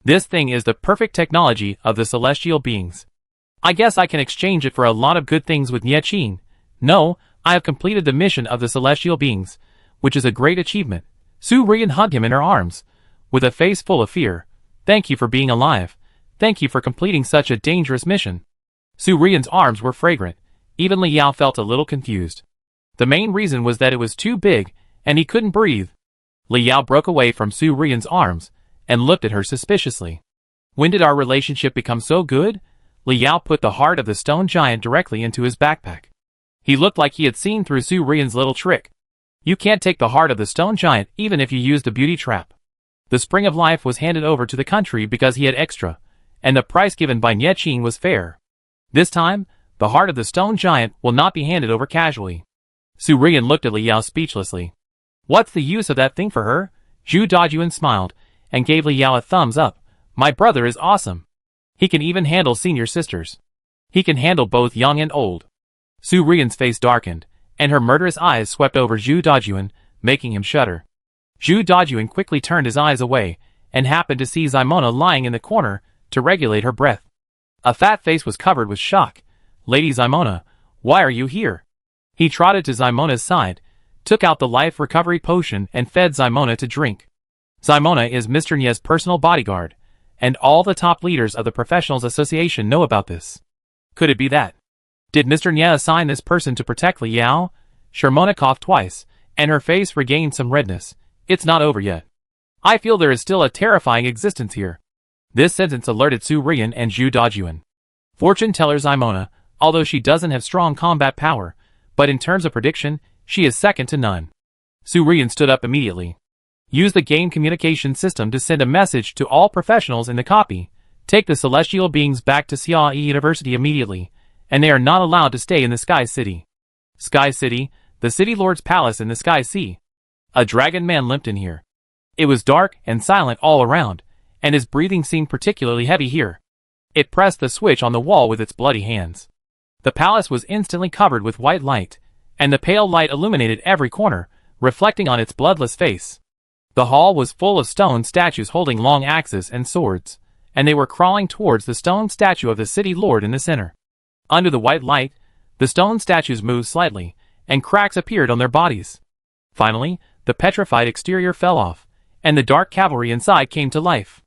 This thing is the perfect technology of the celestial beings. I guess I can exchange it for a lot of good things with Niechin. No, I have completed the mission of the celestial beings, which is a great achievement. Su Rian hugged him in her arms, with a face full of fear. Thank you for being alive. Thank you for completing such a dangerous mission. Su Rian's arms were fragrant. Even Li Yao felt a little confused. The main reason was that it was too big, and he couldn't breathe. Li Yao broke away from Su Rian's arms, and looked at her suspiciously. When did our relationship become so good? Li Yao put the heart of the stone giant directly into his backpack. He looked like he had seen through Su Rian's little trick. You can't take the heart of the stone giant even if you use the beauty trap. The spring of life was handed over to the country because he had extra, and the price given by Niechin was fair. This time, the heart of the stone giant will not be handed over casually. Su Rian looked at Li Yao speechlessly. What's the use of that thing for her? Zhu Dajuan smiled, and gave Li Yao a thumbs up. My brother is awesome. He can even handle senior sisters. He can handle both young and old. Su Rian's face darkened, and her murderous eyes swept over Zhu Dajuan, making him shudder. Zhu Dajuan quickly turned his eyes away, and happened to see Zimona lying in the corner, to regulate her breath. A fat face was covered with shock. Lady Zimona, why are you here? He trotted to Zimona's side, took out the life recovery potion and fed Zimona to drink. Zimona is Mr. Nie's personal bodyguard, and all the top leaders of the Professionals Association know about this. Could it be that? Did Mr. Nie assign this person to protect Li Yao? Sharmona coughed twice, and her face regained some redness. It's not over yet. I feel there is still a terrifying existence here. This sentence alerted Su Rian and Zhu Dajuan. Fortune teller Zimona, although she doesn't have strong combat power, but in terms of prediction, she is second to none. Su Rian stood up immediately. Use the game communication system to send a message to all professionals in the copy. Take the celestial beings back to Xiaoyi University immediately, and they are not allowed to stay in the Sky City. Sky City, the City Lord's palace in the Sky Sea. A dragon man limped in here. It was dark and silent all around, and his breathing seemed particularly heavy here. It pressed the switch on the wall with its bloody hands. The palace was instantly covered with white light, and the pale light illuminated every corner, reflecting on its bloodless face. The hall was full of stone statues holding long axes and swords, and they were crawling towards the stone statue of the city lord in the center. Under the white light, the stone statues moved slightly, and cracks appeared on their bodies. Finally, the petrified exterior fell off, and the dark cavalry inside came to life.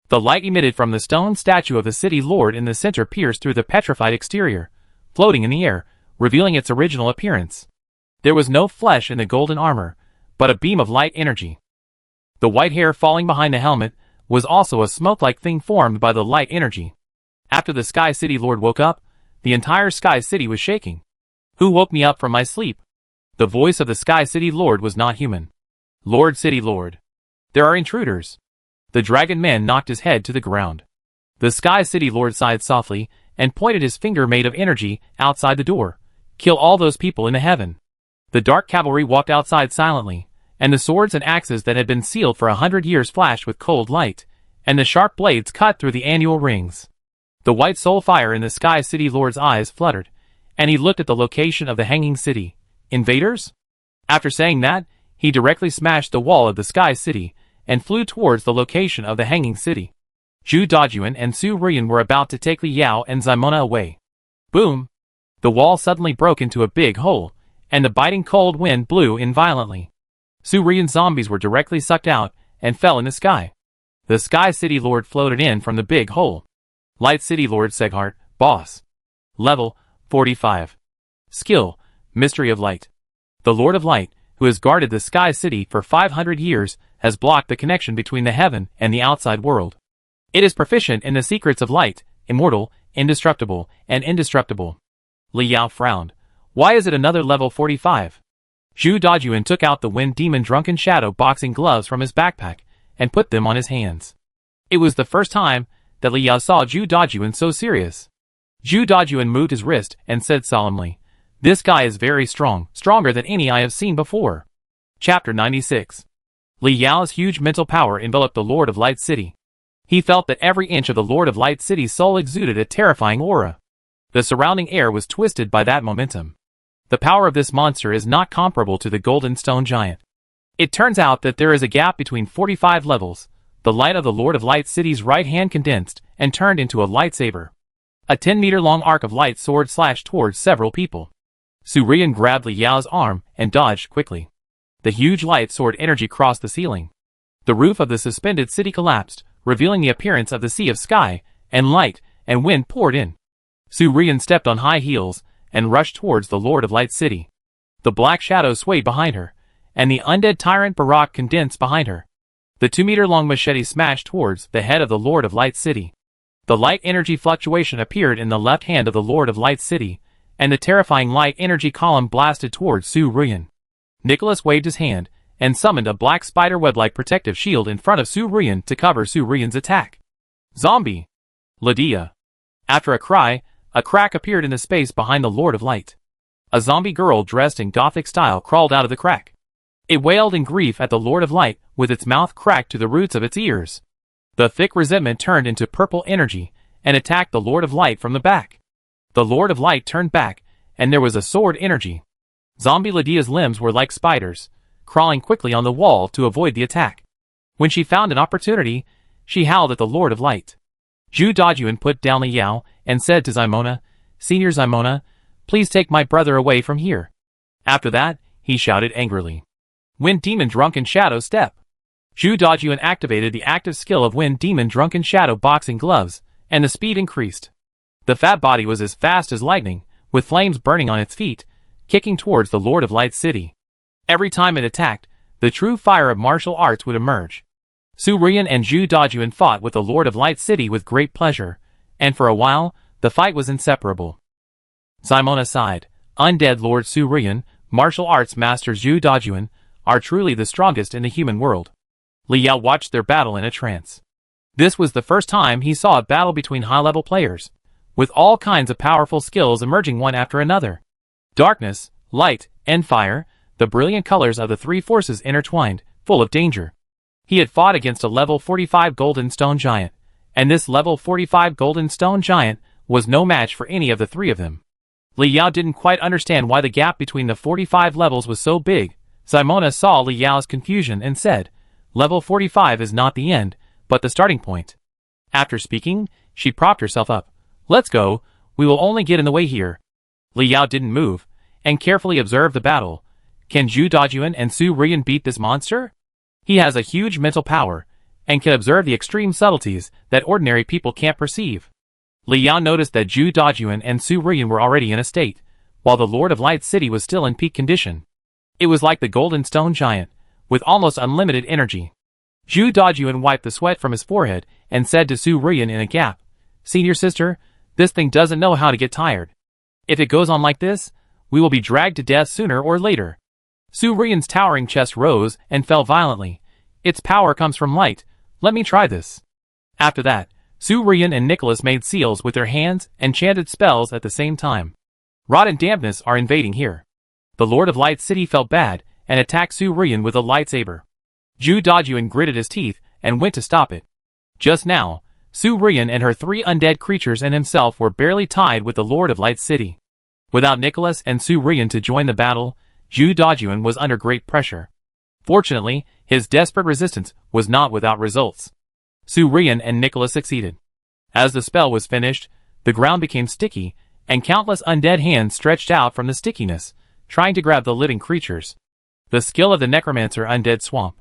The light emitted from the stone statue of the city lord in the center pierced through the petrified exterior, floating in the air, revealing its original appearance. There was no flesh in the golden armor, but a beam of light energy. The white hair falling behind the helmet was also a smoke-like thing formed by the light energy. After the Sky City Lord woke up, the entire Sky City was shaking. Who woke me up from my sleep? The voice of the Sky City Lord was not human. Lord City Lord. There are intruders. The dragon man knocked his head to the ground. The Sky City Lord sighed softly, and pointed his finger made of energy outside the door. Kill all those people in the heaven. The dark cavalry walked outside silently, and the swords and axes that had been sealed for 100 years flashed with cold light, and the sharp blades cut through the annual rings. The white soul fire in the Sky City Lord's eyes fluttered, and he looked at the location of the hanging city. Invaders? After saying that, he directly smashed the wall of the Sky City, and flew towards the location of the hanging city. Zhu Dajuan and Su Rian were about to take Li Yao and Zimona away. Boom! The wall suddenly broke into a big hole, and the biting cold wind blew in violently. Su Rian's zombies were directly sucked out, and fell in the sky. The Sky City Lord floated in from the big hole. Light City Lord Seghart, Boss. Level, 45. Skill, Mystery of Light. The Lord of Light, who has guarded the Sky City for 500 years, has blocked the connection between the heaven and the outside world. It is proficient in the secrets of light, immortal, indestructible, and indestructible. Li Yao frowned. Why is it another level 45? Zhu Dajuan took out the Wind Demon Drunken Shadow boxing gloves from his backpack, and put them on his hands. It was the first time that Li Yao saw Zhu Dajuan so serious. Zhu Dajuan moved his wrist and said solemnly, "This guy is very strong, stronger than any I have seen before." Chapter 96. Li Yao's huge mental power enveloped the Lord of Light City. He felt that every inch of the Lord of Light City's soul exuded a terrifying aura. The surrounding air was twisted by that momentum. The power of this monster is not comparable to the Golden Stone Giant. It turns out that there is a gap between 45 levels, the light of the Lord of Light City's right hand condensed and turned into a lightsaber. A 10-meter-long arc of light sword slashed towards several people. Su Rian grabbed Li Yao's arm and dodged quickly. The huge light sword energy crossed the ceiling. The roof of the suspended city collapsed, revealing the appearance of the sea of sky, and light and wind poured in. Su Rian stepped on high heels and rushed towards the Lord of Light City. The black shadow swayed behind her, and the undead tyrant Barak condensed behind her. The 2-meter-long machete smashed towards the head of the Lord of Light City. The light energy fluctuation appeared in the left hand of the Lord of Light City, and the terrifying light energy column blasted towards Su Rian. Nicholas waved his hand and summoned a black spider-web-like protective shield in front of Su Rian to cover Su Rian's attack. Zombie! Lydia! After a cry, a crack appeared in the space behind the Lord of Light. A zombie girl dressed in Gothic style crawled out of the crack. It wailed in grief at the Lord of Light, with its mouth cracked to the roots of its ears. The thick resentment turned into purple energy and attacked the Lord of Light from the back. The Lord of Light turned back, and there was a sword energy. Zombie Lydia's limbs were like spiders, crawling quickly on the wall to avoid the attack. When she found an opportunity, she howled at the Lord of Light. Zhu Dajun put down Li Yao and said to Zimona, "Senior Zimona, please take my brother away from here." After that, he shouted angrily, "Wind Demon Drunken Shadow Step!" Zhu Dajun activated the active skill of Wind Demon Drunken Shadow boxing gloves, and the speed increased. The fat body was as fast as lightning, with flames burning on its feet, kicking towards the Lord of Light City. Every time it attacked, the true fire of martial arts would emerge. Su Rian and Zhu Dajun fought with the Lord of Light City with great pleasure, and for a while, the fight was inseparable. Zimona sighed. Undead Lord Su Rian, martial arts master Zhu Dajun, are truly the strongest in the human world. Li Yao watched their battle in a trance. This was the first time he saw a battle between high-level players, with all kinds of powerful skills emerging one after another. Darkness, light, and fire, the brilliant colors of the three forces intertwined, full of danger. He had fought against a level 45 golden stone giant, and this level 45 golden stone giant was no match for any of the three of them. Li Yao didn't quite understand why the gap between the 45 levels was so big. Zimona saw Li Yao's confusion and said, "Level 45 is not the end, but the starting point." After speaking, she propped herself up. "Let's go, we will only get in the way here." Li Yao didn't move, and carefully observed the battle. Can Zhu Dajun and Su Rian beat this monster? He has a huge mental power, and can observe the extreme subtleties that ordinary people can't perceive. Li Yao noticed that Zhu Dajun and Su Rian were already in a state, while the Lord of Light City was still in peak condition. It was like the Golden Stone Giant, with almost unlimited energy. Zhu Dajun wiped the sweat from his forehead and said to Su Rian in a gap, "Senior sister, this thing doesn't know how to get tired. If it goes on like this, we will be dragged to death sooner or later." Su Rian's towering chest rose and fell violently. "Its power comes from light. Let me try this." After that, Su Rian and Nicholas made seals with their hands and chanted spells at the same time. Rot and dampness are invading here. The Lord of Light City felt bad and attacked Su Rian with a lightsaber. Zhu Dajun gritted his teeth and went to stop it. Just now, Su Rian and her three undead creatures and himself were barely tied with the Lord of Light City. Without Nicholas and Su Rian to join the battle, Zhu Dajun was under great pressure. Fortunately, his desperate resistance was not without results. Su Rian and Nicholas succeeded. As the spell was finished, the ground became sticky, and countless undead hands stretched out from the stickiness, trying to grab the living creatures. The skill of the necromancer Undead Swamp.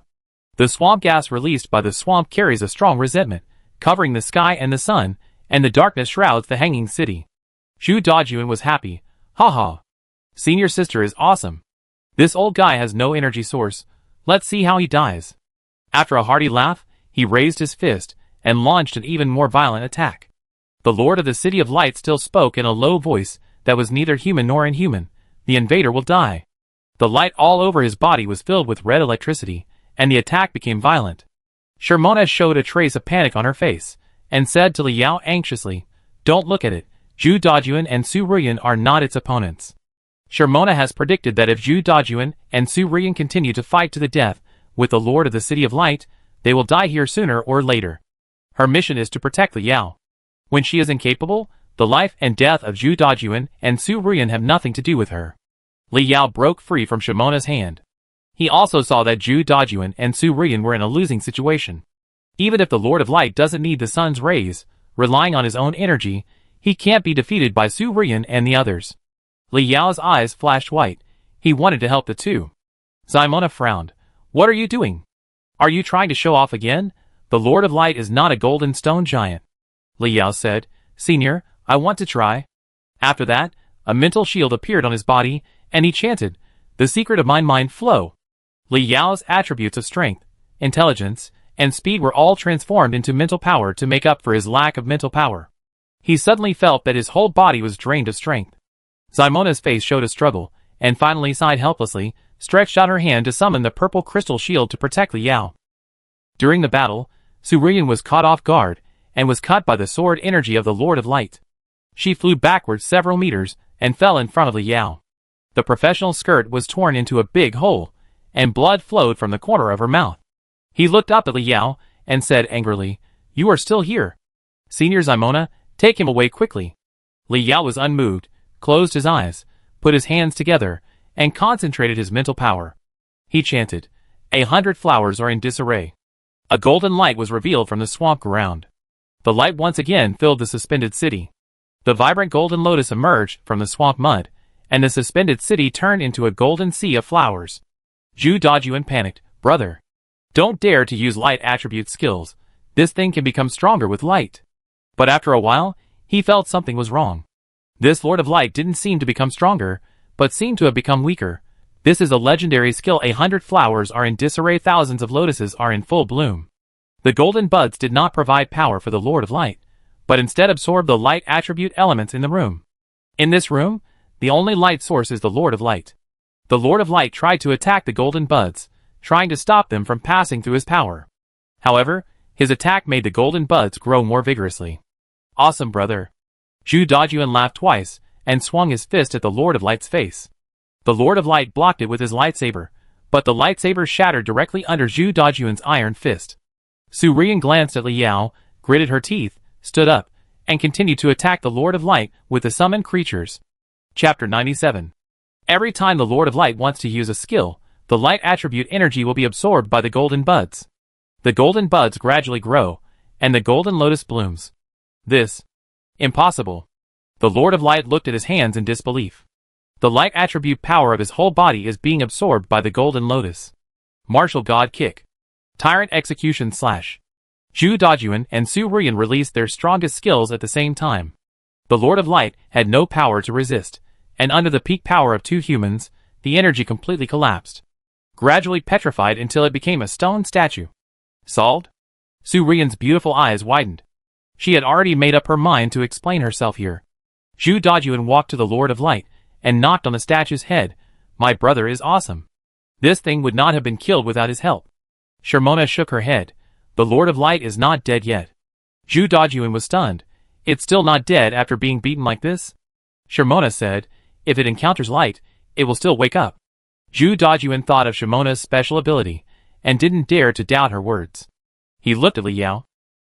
The swamp gas released by the swamp carries a strong resentment, covering the sky and the sun, and the darkness shrouds the hanging city. Zhu Dajun was happy. "Haha. Senior sister is awesome. This old guy has no energy source. Let's see how he dies." After a hearty laugh, he raised his fist and launched an even more violent attack. The Lord of the City of Light still spoke in a low voice that was neither human nor inhuman. "The invader will die." The light all over his body was filled with red electricity, and the attack became violent. Shermona showed a trace of panic on her face, and said to Li Yao anxiously, "Don't look at it. Zhu Dajun and Su Rian are not its opponents." Shermona has predicted that if Zhu Dajun and Su Rian continue to fight to the death with the Lord of the City of Light, they will die here sooner or later. Her mission is to protect Li Yao. When she is incapable, the life and death of Zhu Dajun and Su Rian have nothing to do with her. Li Yao broke free from Shermona's hand. He also saw that Zhu Dajun and Su Rian were in a losing situation. Even if the Lord of Light doesn't need the sun's rays, relying on his own energy, he can't be defeated by Su Rian and the others. Li Yao's eyes flashed white. He wanted to help the two. Simona frowned. What are you doing? Are you trying to show off again? The Lord of Light is not a golden stone giant. Li Yao said, Senior, I want to try. After that, a mental shield appeared on his body, and he chanted, The secret of my mind flow. Li Yao's attributes of strength, intelligence, and speed were all transformed into mental power to make up for his lack of mental power. He suddenly felt that his whole body was drained of strength. Simona's face showed a struggle, and finally sighed helplessly, stretched out her hand to summon the purple crystal shield to protect Li Yao. During the battle, Su Rian was caught off guard, and was cut by the sword energy of the Lord of Light. She flew backwards several meters, and fell in front of Li Yao. The professional skirt was torn into a big hole, and blood flowed from the corner of her mouth. He looked up at Li Yao, and said angrily, You are still here. Senior Simona, take him away quickly. Li Yao was unmoved, closed his eyes, put his hands together, and concentrated his mental power. He chanted, 100 flowers are in disarray. A golden light was revealed from the swamp ground. The light once again filled the suspended city. The vibrant golden lotus emerged from the swamp mud, and the suspended city turned into a golden sea of flowers. Zhu Dajun panicked, Brother, don't dare to use light attribute skills. This thing can become stronger with light. But after a while, he felt something was wrong. This Lord of Light didn't seem to become stronger, but seemed to have become weaker. This is a legendary skill. 100 flowers are in disarray, thousands of lotuses are in full bloom. The golden buds did not provide power for the Lord of Light, but instead absorbed the light attribute elements in the room. In this room, the only light source is the Lord of Light. The Lord of Light tried to attack the golden buds, trying to stop them from passing through his power. However, his attack made the golden buds grow more vigorously. Awesome, brother. Zhu Dajun laughed twice, and swung his fist at the Lord of Light's face. The Lord of Light blocked it with his lightsaber, but the lightsaber shattered directly under Zhu Dajun's iron fist. Su Rian glanced at Li Yao, gritted her teeth, stood up, and continued to attack the Lord of Light with the summoned creatures. Chapter 97. Every time the Lord of Light wants to use a skill, the light attribute energy will be absorbed by the golden buds. The golden buds gradually grow, and the golden lotus blooms. This. Impossible. The Lord of Light looked at his hands in disbelief. The light attribute power of his whole body is being absorbed by the golden lotus. Martial God Kick. Tyrant Execution Slash. Zhu Dajun and Su Rian released their strongest skills at the same time. The Lord of Light had no power to resist, and under the peak power of two humans, the energy completely collapsed. Gradually petrified until it became a stone statue. Solved? Su Rian's beautiful eyes widened. She had already made up her mind to explain herself here. Zhu Dajun walked to the Lord of Light, and knocked on the statue's head. My brother is awesome. This thing would not have been killed without his help. Shermona shook her head. The Lord of Light is not dead yet. Zhu Dajun was stunned. It's still not dead after being beaten like this? Shermona said, if it encounters light, it will still wake up. Zhu Dajun thought of Shermona's special ability, and didn't dare to doubt her words. He looked at Li Yao.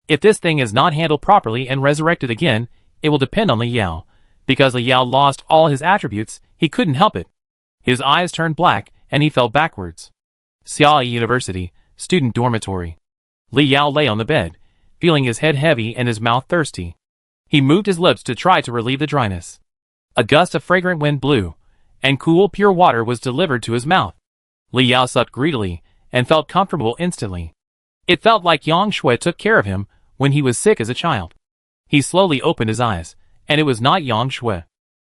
If this thing is not handled properly and resurrected again, it will depend on Li Yao. Because Li Yao lost all his attributes, he couldn't help it. His eyes turned black, and he fell backwards. Xiaoyi University, student dormitory. Li Yao lay on the bed, feeling his head heavy and his mouth thirsty. He moved his lips to try to relieve the dryness. A gust of fragrant wind blew, and cool pure water was delivered to his mouth. Li Yao supped greedily, and felt comfortable instantly. It felt like Yang Shui took care of him when he was sick as a child. He slowly opened his eyes, and it was not Yang Shui.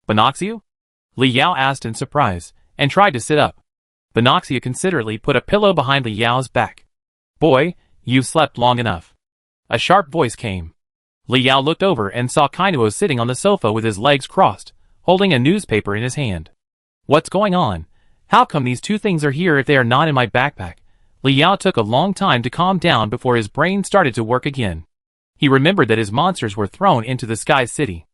Binoxia? Li Yao asked in surprise, and tried to sit up. Binoxia considerately put a pillow behind Li Yao's back. Boy, you've slept long enough. A sharp voice came. Li Yao looked over and saw Kainuo sitting on the sofa with his legs crossed, holding a newspaper in his hand. What's going on? How come these two things are here if they are not in my backpack? Li Yao took a long time to calm down before his brain started to work again. He remembered that his monsters were thrown into the Sky City.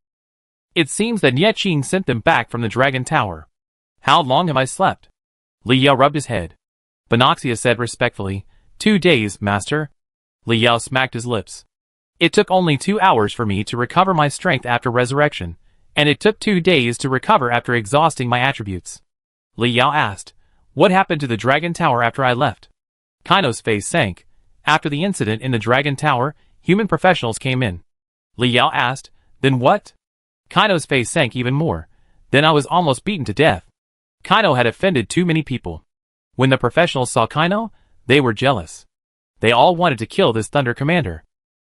It seems that Nie Qing sent them back from the Dragon Tower. How long have I slept? Li Yao rubbed his head. Binoxia said respectfully, 2 days, master. Li Yao smacked his lips. It took only 2 hours for me to recover my strength after resurrection, and it took 2 days to recover after exhausting my attributes. Li Yao asked, what happened to the Dragon Tower after I left? Kaino's face sank. After the incident in the Dragon Tower, human professionals came in. Li Yao asked, "Then what?" Kaino's face sank even more. "Then I was almost beaten to death." Kaino had offended too many people. When the professionals saw Kaino, they were jealous. They all wanted to kill this Thunder Commander.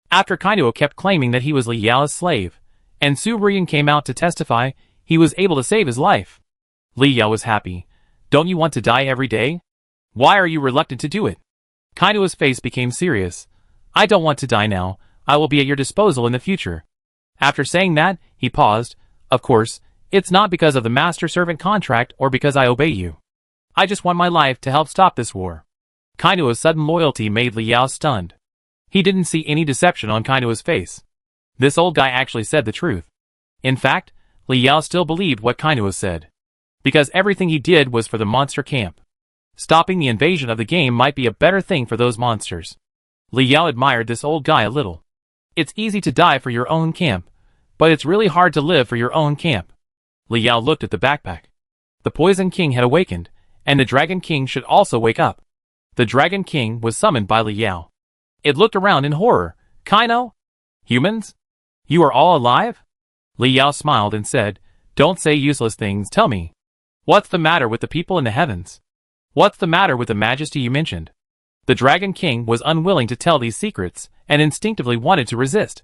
After Kaino kept claiming that he was Li Yao's slave, and Su Ruyan came out to testify, he was able to save his life. Li Yao was happy. "Don't you want to die every day? Why are you reluctant to do it?" Kaino's face became serious. "I don't want to die now. I will be at your disposal in the future." After saying that, he paused. "Of course, it's not because of the master-servant contract or because I obey you. I just want my life to help stop this war." Kaino's sudden loyalty made Li Yao stunned. He didn't see any deception on Kaino's face. This old guy actually said the truth. In fact, Li Yao still believed what Kaino said. Because everything he did was for the monster camp. Stopping the invasion of the game might be a better thing for those monsters. Li Yao admired this old guy a little. It's easy to die for your own camp, but it's really hard to live for your own camp. Li Yao looked at the backpack. The Poison King had awakened, and the Dragon King should also wake up. The Dragon King was summoned by Li Yao. It looked around in horror. "Kaino? Humans? You are all alive?" Li Yao smiled and said, "Don't say useless things, tell me. What's the matter with the people in the heavens? What's the matter with the majesty you mentioned?" The Dragon King was unwilling to tell these secrets, and instinctively wanted to resist.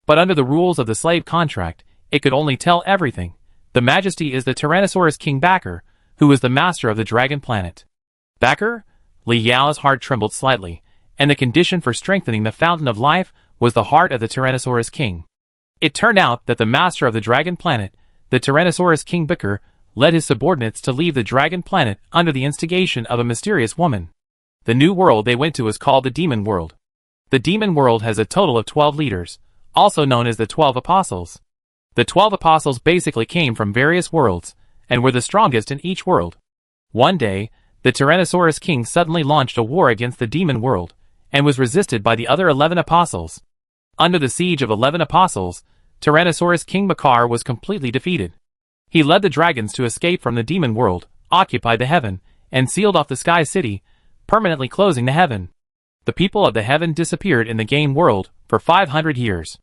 But under the rules of the slave contract, it could only tell everything. The majesty is the Tyrannosaurus King Backer, who is the master of the Dragon Planet. Backer? Li Yao's heart trembled slightly, and the condition for strengthening the Fountain of Life was the heart of the Tyrannosaurus King. It turned out that the master of the Dragon Planet, the Tyrannosaurus King Backer, led his subordinates to leave the Dragon Planet under the instigation of a mysterious woman. The new world they went to was called the Demon World. The Demon World has a total of 12 leaders, also known as the 12 Apostles. The 12 Apostles basically came from various worlds, and were the strongest in each world. One day, the Tyrannosaurus King suddenly launched a war against the Demon World, and was resisted by the other 11 Apostles. Under the siege of 11 Apostles, Tyrannosaurus King Bacar was completely defeated. He led the dragons to escape from the Demon World, occupied the heaven, and sealed off the Sky City, permanently closing the heaven. The people of the heaven disappeared in the game world for 500 years.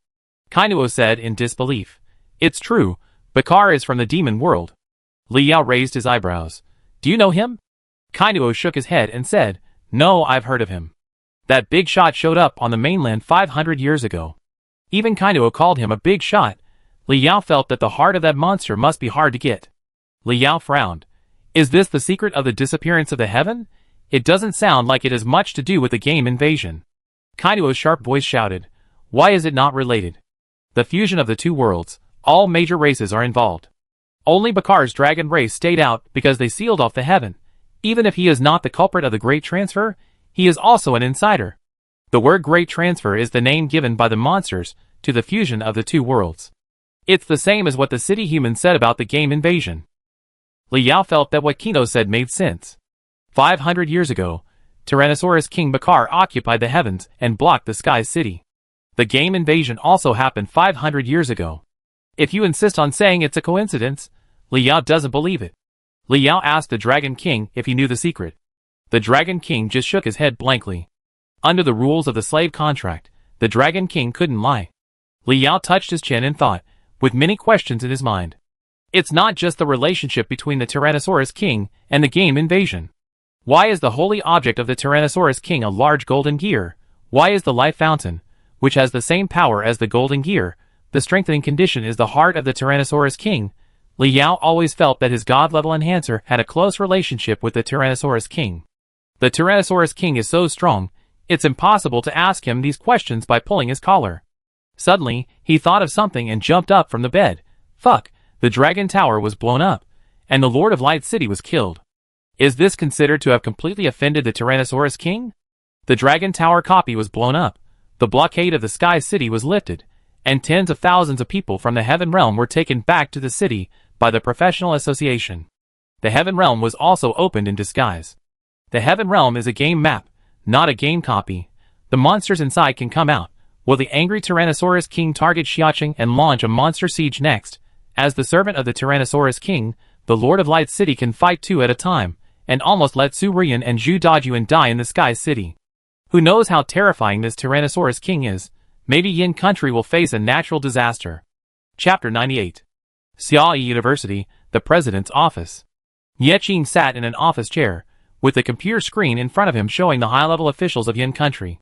Kaino said in disbelief, "It's true, Bacar is from the Demon World." Li Yao raised his eyebrows. "Do you know him?" Kaino shook his head and said, "No, I've heard of him. That big shot showed up on the mainland 500 years ago." Even Kaino called him a big shot. Li Yao felt that the heart of that monster must be hard to get. Li Yao frowned. "Is this the secret of the disappearance of the heaven? It doesn't sound like it has much to do with the game invasion." Kaino's sharp voice shouted, "Why is it not related? The fusion of the two worlds, all major races are involved. Only Bacar's dragon race stayed out because they sealed off the heaven. Even if he is not the culprit of the Great Transfer, he is also an insider. The word Great Transfer is the name given by the monsters to the fusion of the two worlds. It's the same as what the city humans said about the game invasion." Li Yao felt that what Kaino said made sense. 500 years ago, Tyrannosaurus King Bacar occupied the heavens and blocked the Sky City. The game invasion also happened 500 years ago. If you insist on saying it's a coincidence, Li Yao doesn't believe it. Li Yao asked the Dragon King if he knew the secret. The Dragon King just shook his head blankly. Under the rules of the slave contract, the Dragon King couldn't lie. Li Yao touched his chin and thought, with many questions in his mind. It's not just the relationship between the Tyrannosaurus King and the game invasion. Why is the holy object of the Tyrannosaurus King a large golden gear? Why is the life fountain, which has the same power as the golden gear, the strengthening condition is the heart of the Tyrannosaurus King? Li Yao always felt that his god-level enhancer had a close relationship with the Tyrannosaurus King. The Tyrannosaurus King is so strong, it's impossible to ask him these questions by pulling his collar. Suddenly, he thought of something and jumped up from the bed. Fuck, the Dragon Tower was blown up, and the Lord of Light City was killed. Is this considered to have completely offended the Tyrannosaurus King? The Dragon Tower copy was blown up, the blockade of the Sky City was lifted, and tens of thousands of people from the Heaven Realm were taken back to the city by the Professional Association. The Heaven Realm was also opened in disguise. The Heaven Realm is a game map, not a game copy. The monsters inside can come out. Will the angry Tyrannosaurus King target Xiaoqing and launch a monster siege next? As the servant of the Tyrannosaurus King, the Lord of Light City can fight two at a time, and almost let Su Rian and Zhu Dajun die in the Sky City. Who knows how terrifying this Tyrannosaurus King is? Maybe Yin country will face a natural disaster. Chapter 98. Xiaoyi University, the President's Office. Ye Qing sat in an office chair, with the computer screen in front of him showing the high-level officials of Yin country.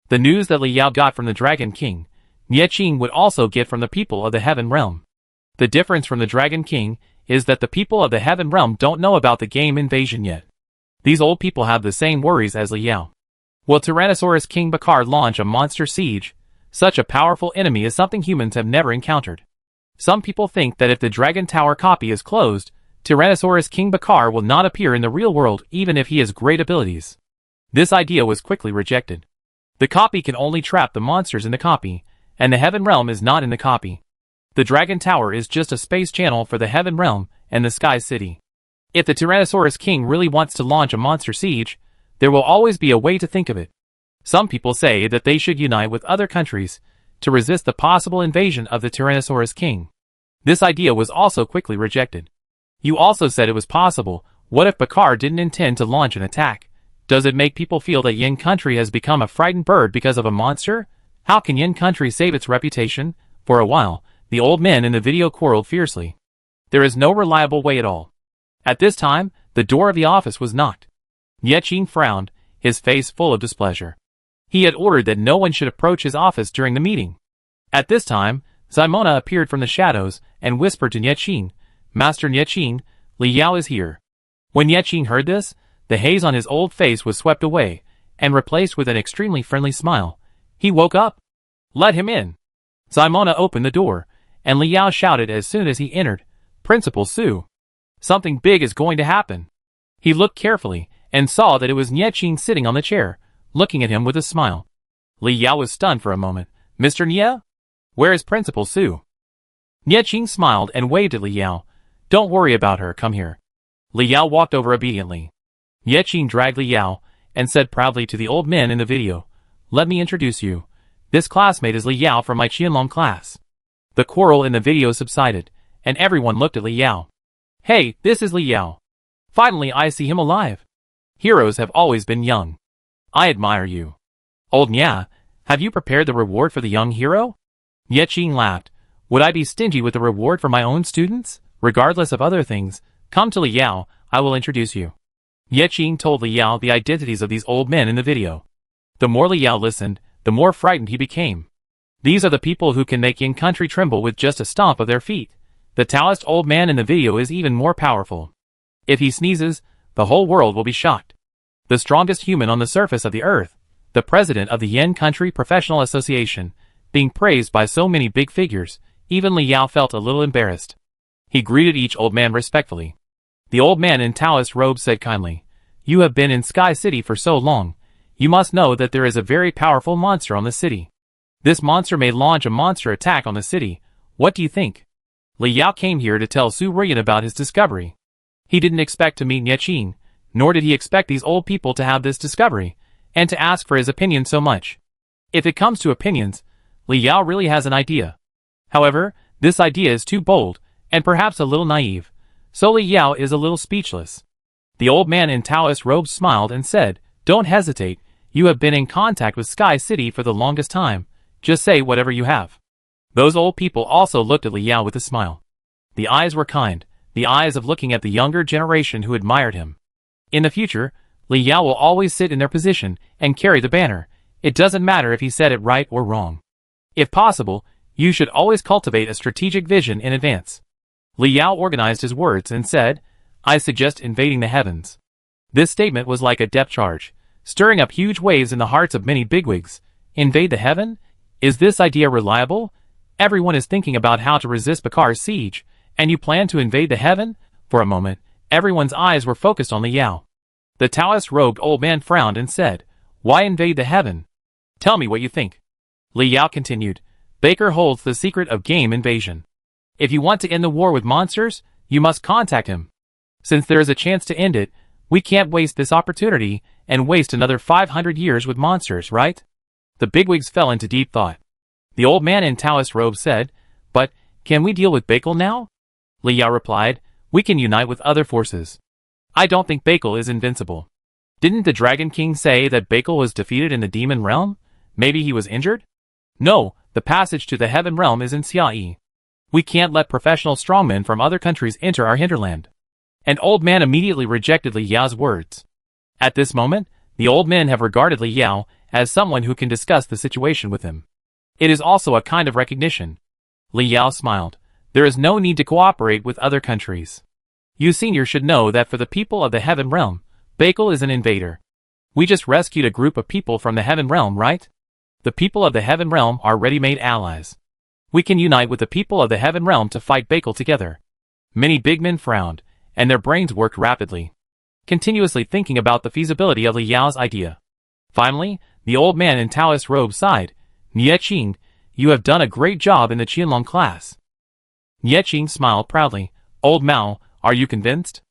The news that Li Yao got from the Dragon King, Ye Qing would also get from the people of the Heaven Realm. The difference from the Dragon King is that the people of the Heaven Realm don't know about the game invasion yet. These old people have the same worries as Li Yao. Will Tyrannosaurus King Bakar launch a monster siege? Such a powerful enemy is something humans have never encountered. Some people think that if the Dragon Tower copy is closed, Tyrannosaurus King Bakar will not appear in the real world even if he has great abilities. This idea was quickly rejected. The copy can only trap the monsters in the copy, and the Heaven Realm is not in the copy. The Dragon Tower is just a space channel for the Heaven Realm and the Sky City. If the Tyrannosaurus King really wants to launch a monster siege, there will always be a way to think of it. Some people say that they should unite with other countries to resist the possible invasion of the Tyrannosaurus King. This idea was also quickly rejected. You also said it was possible. What if Bakar didn't intend to launch an attack? Does it make people feel that Yin country has become a frightened bird because of a monster? How can Yin country save its reputation? For a while, the old men in the video quarreled fiercely. There is no reliable way at all. At this time, the door of the office was knocked. Ye Qing frowned, his face full of displeasure. He had ordered that no one should approach his office during the meeting. At this time, Simona appeared from the shadows and whispered to Ye Qing, "Master Ye Qing, Li Yao is here." When Ye Qing heard this, the haze on his old face was swept away and replaced with an extremely friendly smile. He woke up. "Let him in." Simona opened the door, and Li Yao shouted as soon as he entered, "Principal Su. Something big is going to happen." He looked carefully and saw that it was Ye Qing sitting on the chair, looking at him with a smile. Li Yao was stunned for a moment. "Mr. Nye? Where is Principal Su?" Ye Qing smiled and waved at Li Yao. "Don't worry about her, come here." Li Yao walked over obediently. Ye Qing dragged Li Yao and said proudly to the old men in the video, "Let me introduce you. This classmate is Li Yao from my Qianlong class." The quarrel in the video subsided, and everyone looked at Li Yao. "Hey, this is Li Yao. Finally I see him alive. Heroes have always been young. I admire you. Old Nya, have you prepared the reward for the young hero?" Ye Qing laughed. "Would I be stingy with the reward for my own students? Regardless of other things, come to Li Yao, I will introduce you." Ye Qing told Li Yao the identities of these old men in the video. The more Li Yao listened, the more frightened he became. These are the people who can make Yin country tremble with just a stomp of their feet. The Taoist old man in the video is even more powerful. If he sneezes, the whole world will be shocked. The strongest human on the surface of the earth, the president of the Yin Country Professional Association, being praised by so many big figures, even Li Yao felt a little embarrassed. He greeted each old man respectfully. The old man in Taoist robes said kindly, "You have been in Sky City for so long. You must know that there is a very powerful monster on the city. This monster may launch a monster attack on the city. What do you think?" Li Yao came here to tell Su Ruyan about his discovery. He didn't expect to meet Ye Qing, nor did he expect these old people to have this discovery, and to ask for his opinion so much. If it comes to opinions, Li Yao really has an idea. However, this idea is too bold, and perhaps a little naive, so Li Yao is a little speechless. The old man in Taoist robes smiled and said, "Don't hesitate, you have been in contact with Sky City for the longest time, just say whatever you have." Those old people also looked at Li Yao with a smile. The eyes were kind, the eyes of looking at the younger generation who admired him. In the future, Li Yao will always sit in their position and carry the banner. It doesn't matter if he said it right or wrong. If possible, you should always cultivate a strategic vision in advance. Li Yao organized his words and said, "I suggest invading the heavens." This statement was like a depth charge, stirring up huge waves in the hearts of many bigwigs. Invade the heaven? Is this idea reliable? Everyone is thinking about how to resist Bakar's siege, and you plan to invade the heaven? For a moment, everyone's eyes were focused on Li Yao. The Taoist-robed old man frowned and said, "Why invade the heaven? Tell me what you think." Li Yao continued, "Baker holds the secret of game invasion. If you want to end the war with monsters, you must contact him. Since there is a chance to end it, we can't waste this opportunity and waste another 500 years with monsters, right?" The bigwigs fell into deep thought. The old man in Taoist robes said, "But, can we deal with Bakel now?" Li Yao replied, "We can unite with other forces. I don't think Bakel is invincible. Didn't the Dragon King say that Bakel was defeated in the demon realm? Maybe he was injured? No, the passage to the heaven realm is in Xia'i. We can't let professional strongmen from other countries enter our hinterland. An old man immediately rejected Li Yao's words. At this moment, the old men have regarded Li Yao as someone who can discuss the situation with him. It is also a kind of recognition. Li Yao smiled. There is no need to cooperate with other countries. You seniors should know that for the people of the heaven realm, Bakel is an invader. We just rescued a group of people from the heaven realm, right? The people of the heaven realm are ready-made allies. We can unite with the people of the heaven realm to fight Bakel together. Many big men frowned, and their brains worked rapidly, continuously thinking about the feasibility of Li Yao's idea. Finally, the old man in Taoist robe sighed. Nie Qing, you have done a great job in the Qianlong class. Nie Qing smiled proudly. Old Mao, are you convinced?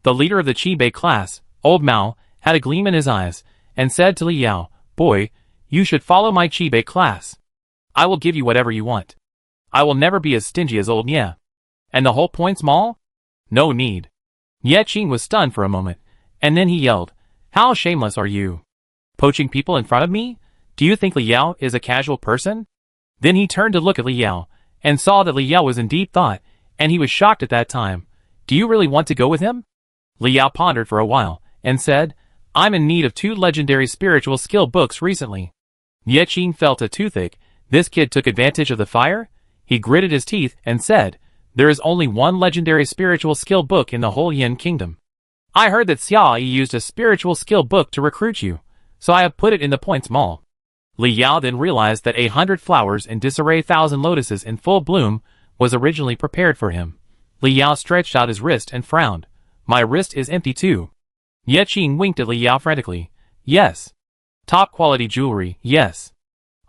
The leader of the Qibei class, Old Mao, had a gleam in his eyes, and said to Li Yao, Boy, you should follow my Qibei class. I will give you whatever you want. I will never be as stingy as old Nie. And the whole point small? No need. Nie Qing was stunned for a moment, and then he yelled, How shameless are you? Poaching people in front of me? Do you think Li Yao is a casual person? Then he turned to look at Li Yao, and saw that Li Yao was in deep thought, and he was shocked at that time. Do you really want to go with him? Li Yao pondered for a while, and said, I'm in need of 2 legendary spiritual skill books recently. Nie Qing felt a toothache. This kid took advantage of the fire? He gritted his teeth and said, There is only 1 legendary spiritual skill book in the whole Yin kingdom. I heard that Xia'i used a spiritual skill book to recruit you, so I have put it in the points mall. Li Yao then realized that 100 flowers in disarray 1,000 lotuses in full bloom was originally prepared for him. Li Yao stretched out his wrist and frowned. My wrist is empty too. Nie Qing winked at Li Yao frantically. Yes. Top quality jewelry, yes.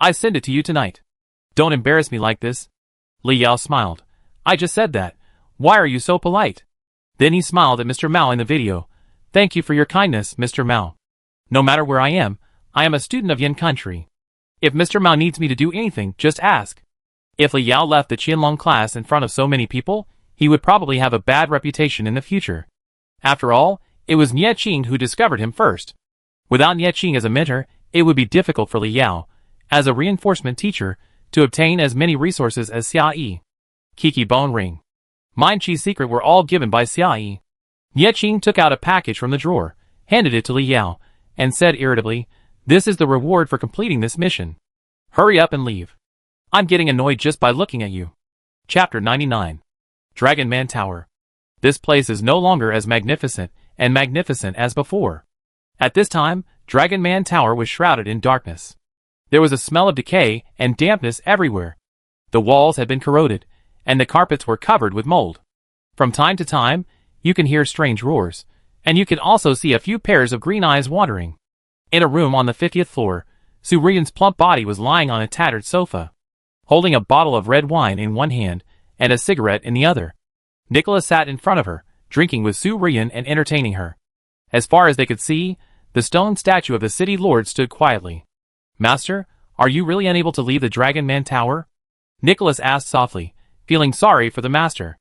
I send it to you tonight. Don't embarrass me like this. Li Yao smiled. I just said that. Why are you so polite? Then he smiled at Mr. Mao in the video. Thank you for your kindness, Mr. Mao. No matter where I am a student of Yin country. If Mr. Mao needs me to do anything, just ask. If Li Yao left the Qianlong class in front of so many people, he would probably have a bad reputation in the future. After all, it was Nie Qing who discovered him first. Without Nie Qing as a mentor, it would be difficult for Li Yao, as a reinforcement teacher, to obtain as many resources as Xia'i. Kiki Bone Ring. Mind Chi's secret were all given by Xia'i. Nie Qing took out a package from the drawer, handed it to Li Yao, and said irritably, This is the reward for completing this mission. Hurry up and leave. I'm getting annoyed just by looking at you. Chapter 99. Dragon Man Tower. This place is no longer as magnificent as before. At this time, Dragon Man Tower was shrouded in darkness. There was a smell of decay and dampness everywhere. The walls had been corroded, and the carpets were covered with mold. From time to time, you can hear strange roars, and you can also see a few pairs of green eyes wandering. In a room on the 50th floor, Su Rian's plump body was lying on a tattered sofa, holding a bottle of red wine in one hand and a cigarette in the other. Nicholas sat in front of her, drinking with Su Rian and entertaining her. As far as they could see, the stone statue of the city lord stood quietly. Master, are you really unable to leave the Dragon Man Tower? Nicholas asked softly, feeling sorry for the master.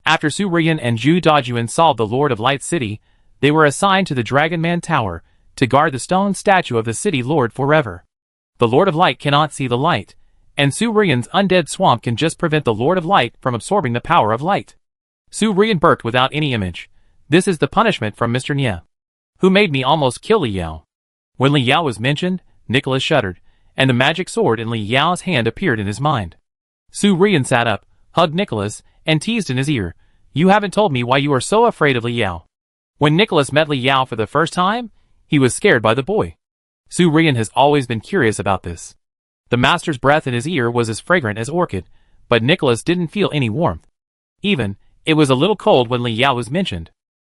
After Su Rian and Zhu Dajun solved the Lord of Light City, they were assigned to the Dragon Man Tower to guard the stone statue of the city lord forever. The Lord of Light cannot see the light, and Su Rian's undead swamp can just prevent the Lord of Light from absorbing the power of light. Su Rian burped without any image. This is the punishment from Mr. Nie, who made me almost kill Li Yao. When Li Yao was mentioned, Nicholas shuddered, and the magic sword in Li Yao's hand appeared in his mind. Su Rian sat up, hugged Nicholas, and teased in his ear, You haven't told me why you are so afraid of Li Yao. When Nicholas met Li Yao for the first time, he was scared by the boy. Su Rian has always been curious about this. The master's breath in his ear was as fragrant as orchid, but Nicholas didn't feel any warmth. It was a little cold when Li Yao was mentioned.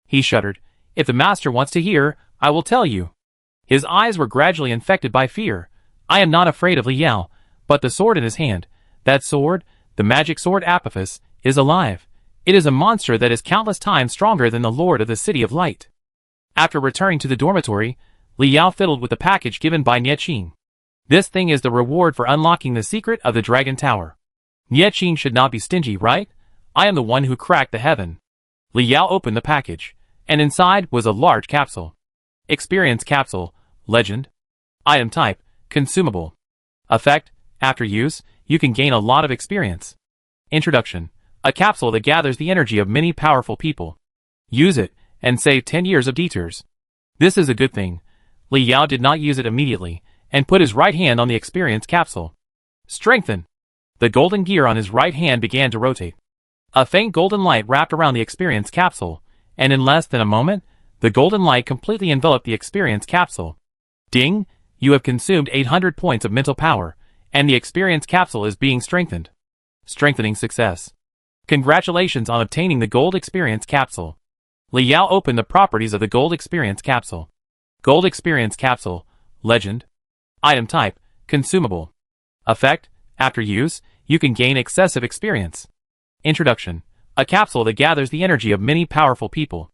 He shuddered. If the master wants to hear, I will tell you. His eyes were gradually infected by fear. I am not afraid of Li Yao, but the sword in his hand, that sword, the magic sword Apophis, is alive. It is a monster that is countless times stronger than the Lord of the City of Light. After returning to the dormitory, Li Yao fiddled with the package given by Nie Qing. This thing is the reward for unlocking the secret of the Dragon Tower. Nie Qing should not be stingy, right? I am the one who cracked the heaven. Li Yao opened the package, and inside was a large capsule. Experience capsule, legend. Item type, consumable. Effect, after use, you can gain a lot of experience. Introduction, a capsule that gathers the energy of many powerful people. Use it, and save 10 years of detours. This is a good thing. Li Yao did not use it immediately, and put his right hand on the experience capsule. Strengthen. The golden gear on his right hand began to rotate. A faint golden light wrapped around the experience capsule, and in less than a moment, the golden light completely enveloped the experience capsule. Ding! You have consumed 800 points of mental power, and the experience capsule is being strengthened. Strengthening success. Congratulations on obtaining the gold experience capsule. Li Yao opened the properties of the gold experience capsule. Gold experience capsule, legend. Item type, consumable. Effect, after use, you can gain excessive experience. Introduction, a capsule that gathers the energy of many powerful people.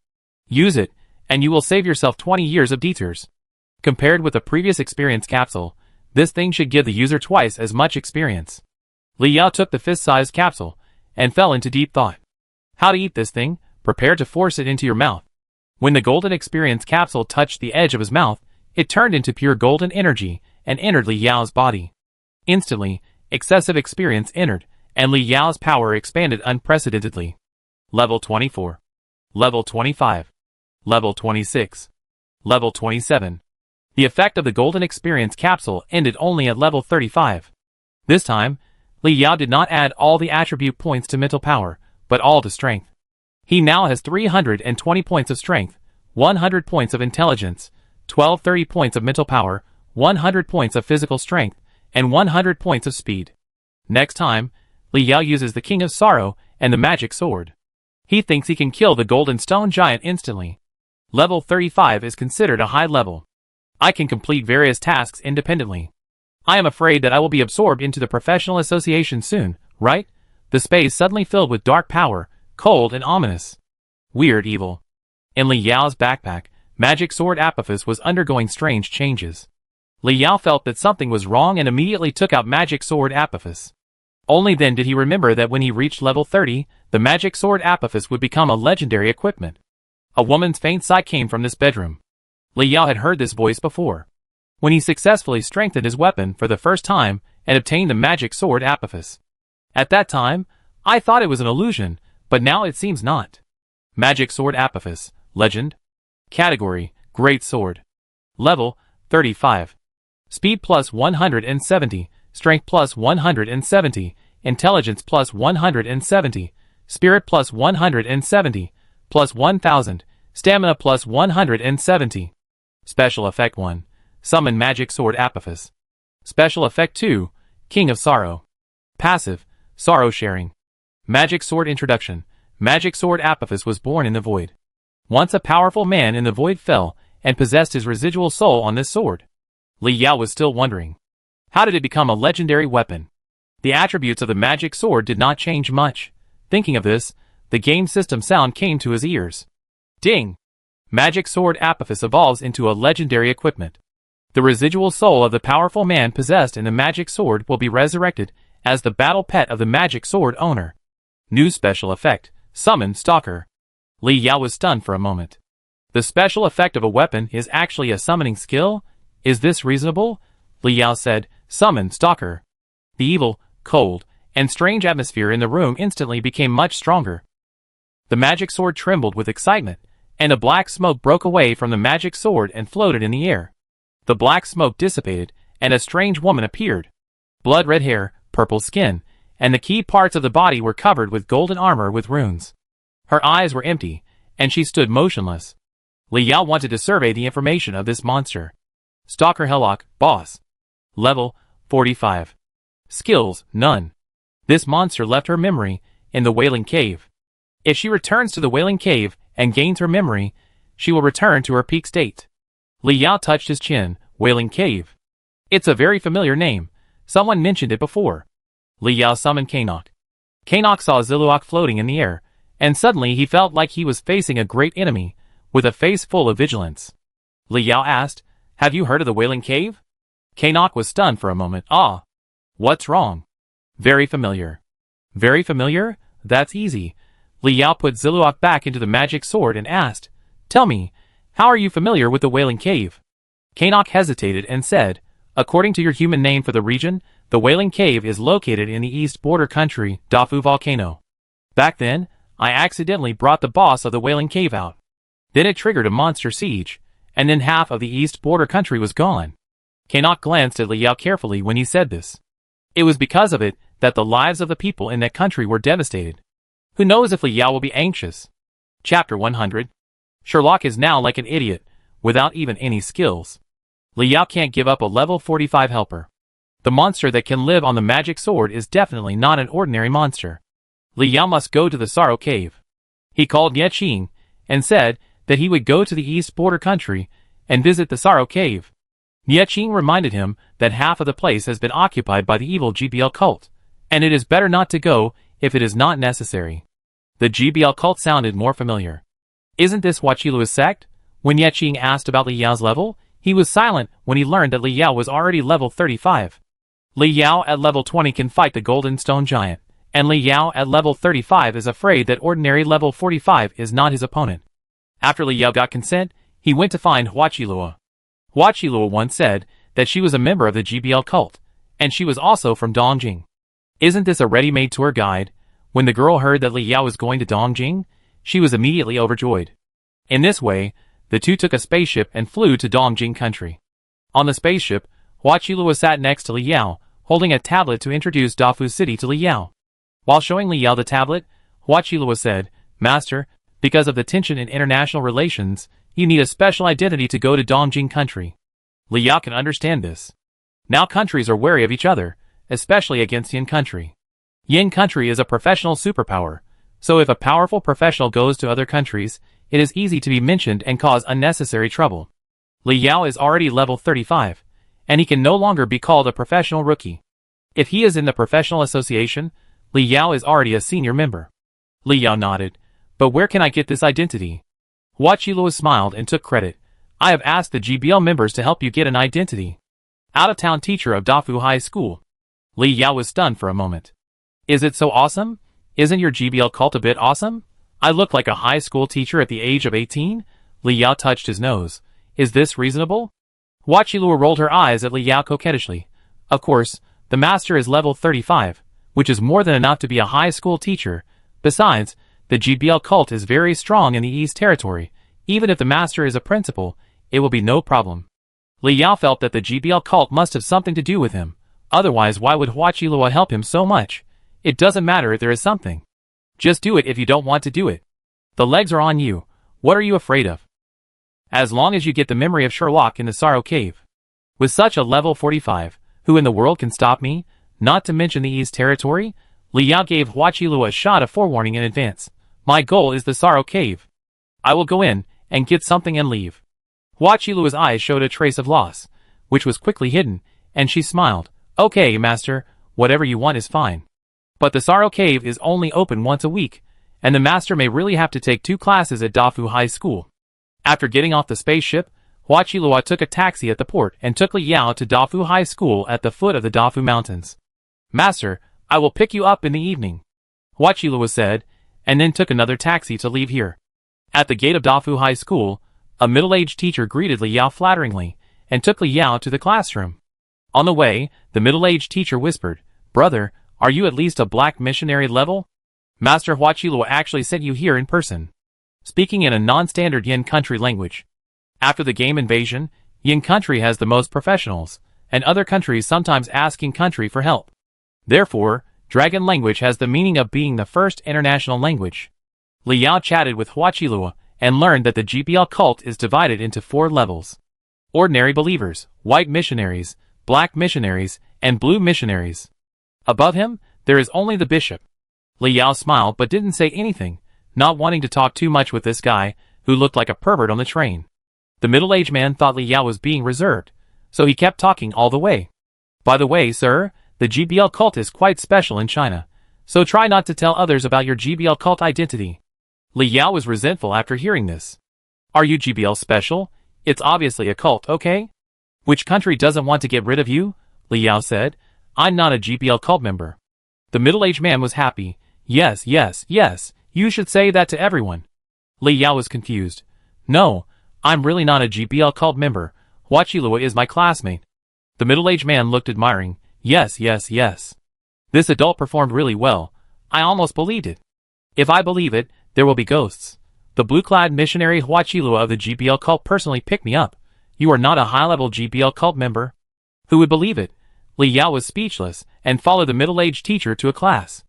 Use it, and you will save yourself 20 years of detours. Compared with the previous experience capsule, this thing should give the user twice as much experience. Li Yao took the fist-sized capsule, and fell into deep thought. How to eat this thing? Prepare to force it into your mouth. When the golden experience capsule touched the edge of his mouth, it turned into pure golden energy, and entered Li Yao's body. Instantly, excessive experience entered, and Li Yao's power expanded unprecedentedly. Level 24. Level 25. Level 26. Level 27. The effect of the golden experience capsule ended only at level 35. This time, Li Yao did not add all the attribute points to mental power, but all to strength. He now has 320 points of strength, 100 points of intelligence, 30 points of mental power, 100 points of physical strength, and 100 points of speed. Next time, Li Yao uses the King of Sorrow and the magic sword. He thinks he can kill the golden stone giant instantly. Level 35 is considered a high level. I can complete various tasks independently. I am afraid that I will be absorbed into the professional association soon, right? The space suddenly filled with dark power, cold and ominous. Weird evil. In Li Yao's backpack, magic sword Apophis was undergoing strange changes. Li Yao felt that something was wrong and immediately took out magic sword Apophis. Only then did he remember that when he reached level 30, the magic sword Apophis would become a legendary equipment. A woman's faint sigh came from this bedroom. Li Yao had heard this voice before. When he successfully strengthened his weapon for the first time and obtained the magic sword Apophis. At that time, I thought it was an illusion, but now it seems not. Magic sword Apophis, legend. Category, great sword. Level, 35. Speed plus 170, strength plus 170, intelligence plus 170, spirit plus 170, plus 1000, stamina plus 170. Special Effect 1. Summon Magic Sword Apophis. Special Effect 2. King of Sorrow. Passive, Sorrow Sharing. Magic Sword Introduction. Magic Sword Apophis was born in the void. Once a powerful man in the void fell, and possessed his residual soul on this sword. Li Yao was still wondering. How did it become a legendary weapon? The attributes of the magic sword did not change much. Thinking of this, the game system sound came to his ears. Ding! Magic Sword Apophis evolves into a legendary equipment. The residual soul of the powerful man possessed in the magic sword will be resurrected as the battle pet of the magic sword owner. New special effect, Summon Stalker. Li Yao was stunned for a moment. The special effect of a weapon is actually a summoning skill? Is this reasonable? Li Yao said, Summon Stalker. The evil, cold, and strange atmosphere in the room instantly became much stronger. The magic sword trembled with excitement, and a black smoke broke away from the magic sword and floated in the air. The black smoke dissipated, and a strange woman appeared. Blood-red hair, purple skin, and the key parts of the body were covered with golden armor with runes. Her eyes were empty, and she stood motionless. Li Yao wanted to survey the information of this monster. Stalker Hellock, Boss. Level, 45. Skills, none. This monster left her memory in the Wailing Cave. If she returns to the Wailing Cave and gains her memory, she will return to her peak state. Li Yao touched his chin. Wailing Cave. It's a very familiar name. Someone mentioned it before. Li Yao summoned Cainoc. Cainoc saw Zilluok floating in the air, and suddenly he felt like he was facing a great enemy, with a face full of vigilance. Li Yao asked, Have you heard of the Wailing Cave? Cainoc was stunned for a moment. Ah. What's wrong? Very familiar. Very familiar? That's easy. Li Yao put Zilluok back into the magic sword and asked, Tell me, How are you familiar with the Wailing Cave? Canuck hesitated and said, according to your human name for the region, the Wailing Cave is located in the east border country, Dafu Volcano. Back then, I accidentally brought the boss of the Wailing Cave out. Then it triggered a monster siege, and then half of the east border country was gone. Canuck glanced at Liao carefully when he said this. It was because of it that the lives of the people in that country were devastated. Who knows if Liao will be anxious? Chapter 100. Sherlock is now like an idiot, without even any skills. Liao can't give up a level 45 helper. The monster that can live on the magic sword is definitely not an ordinary monster. Liao must go to the Sorrow Cave. He called Ye Qing and said that he would go to the east border country and visit the Sorrow Cave. Ye Qing reminded him that half of the place has been occupied by the evil GBL cult, and it is better not to go if it is not necessary. The GBL cult sounded more familiar. Isn't this Huaqiluo's sect? When Ye Qing asked about Liao's level, he was silent when he learned that Liao was already level 35. Liao at level 20 can fight the Golden Stone Giant, and Liao at level 35 is afraid that ordinary level 45 is not his opponent. After Liao got consent, he went to find Huaqiluo. Huaqiluo once said that she was a member of the GBL cult, and she was also from Dongjing. Isn't this a ready-made tour guide? When the girl heard that Liao was going to Dongjing, she was immediately overjoyed. In this way, the two took a spaceship and flew to Dongjing country. On the spaceship, Huaqiluo sat next to Liao, holding a tablet to introduce Dafu City to Liao. While showing Liao the tablet, Huaqiluo said, Master, because of the tension in international relations, you need a special identity to go to Dongjing country. Liao can understand this. Now countries are wary of each other, especially against Yin country. Yin country is a professional superpower, so if a powerful professional goes to other countries, it is easy to be mentioned and cause unnecessary trouble. Liao is already level 35, and he can no longer be called a professional rookie. If he is in the professional association, Liao is already a senior member. Liao nodded, but where can I get this identity? Huaqiluo smiled and took credit. I have asked the GBL members to help you get an identity. Out-of-town teacher of Dafu High School. Liao was stunned for a moment. Is it so awesome? Isn't your GBL cult a bit awesome? I look like a high school teacher at the age of 18? Liao touched his nose. Is this reasonable? Huaqiluo rolled her eyes at Liao coquettishly. Of course, the master is level 35, which is more than enough to be a high school teacher. Besides, the GBL cult is very strong in the East Territory. Even if the master is a principal, it will be no problem. Liao felt that the GBL cult must have something to do with him. Otherwise, why would Huaqiluo help him so much? It doesn't matter if there is something. Just do it if you don't want to do it. The legs are on you. What are you afraid of? As long as you get the memory of Sherlock in the Sorrow Cave. With such a level 45, who in the world can stop me? Not to mention the East Territory? Liao gave Huaqiluo a shot of forewarning in advance. My goal is the Sorrow Cave. I will go in and get something and leave. Huaqiluo's eyes showed a trace of loss, which was quickly hidden, and she smiled. Okay, master, whatever you want is fine. But the Sorrow Cave is only open once a week, and the master may really have to take 2 classes at Dafu High School. After getting off the spaceship, Huaqiluo took a taxi at the port and took Liao to Dafu High School at the foot of the Dafu Mountains. Master, I will pick you up in the evening, Huaqiluo said, and then took another taxi to leave here. At the gate of Dafu High School, a middle-aged teacher greeted Liao flatteringly and took Liao to the classroom. On the way, the middle-aged teacher whispered, Brother, are you at least a black missionary level? Master Huaqiluo actually sent you here in person. Speaking in a non-standard Yin country language. After the game invasion, Yin country has the most professionals, and other countries sometimes ask Yin country for help. Therefore, Dragon language has the meaning of being the first international language. Liao chatted with Huaqiluo and learned that the GBL cult is divided into 4 levels. Ordinary believers, white missionaries, black missionaries, and blue missionaries. Above him, there is only the bishop. Liao smiled but didn't say anything, not wanting to talk too much with this guy, who looked like a pervert on the train. The middle-aged man thought Liao was being reserved, so he kept talking all the way. By the way, sir, the GBL cult is quite special in China, so try not to tell others about your GBL cult identity. Liao was resentful after hearing this. Are you GBL special? It's obviously a cult, okay? Which country doesn't want to get rid of you? Liao said. I'm not a GBL cult member. The middle-aged man was happy. Yes, yes, yes, you should say that to everyone. Liao was confused. No, I'm really not a GBL cult member. Huachilua is my classmate. The middle-aged man looked admiring. Yes, yes, yes. This adult performed really well. I almost believed it. If I believe it, there will be ghosts. The blue-clad missionary Huachilua of the GBL cult personally picked me up. You are not a high-level GBL cult member. Who would believe it? Li Yao was speechless and followed the middle-aged teacher to a class.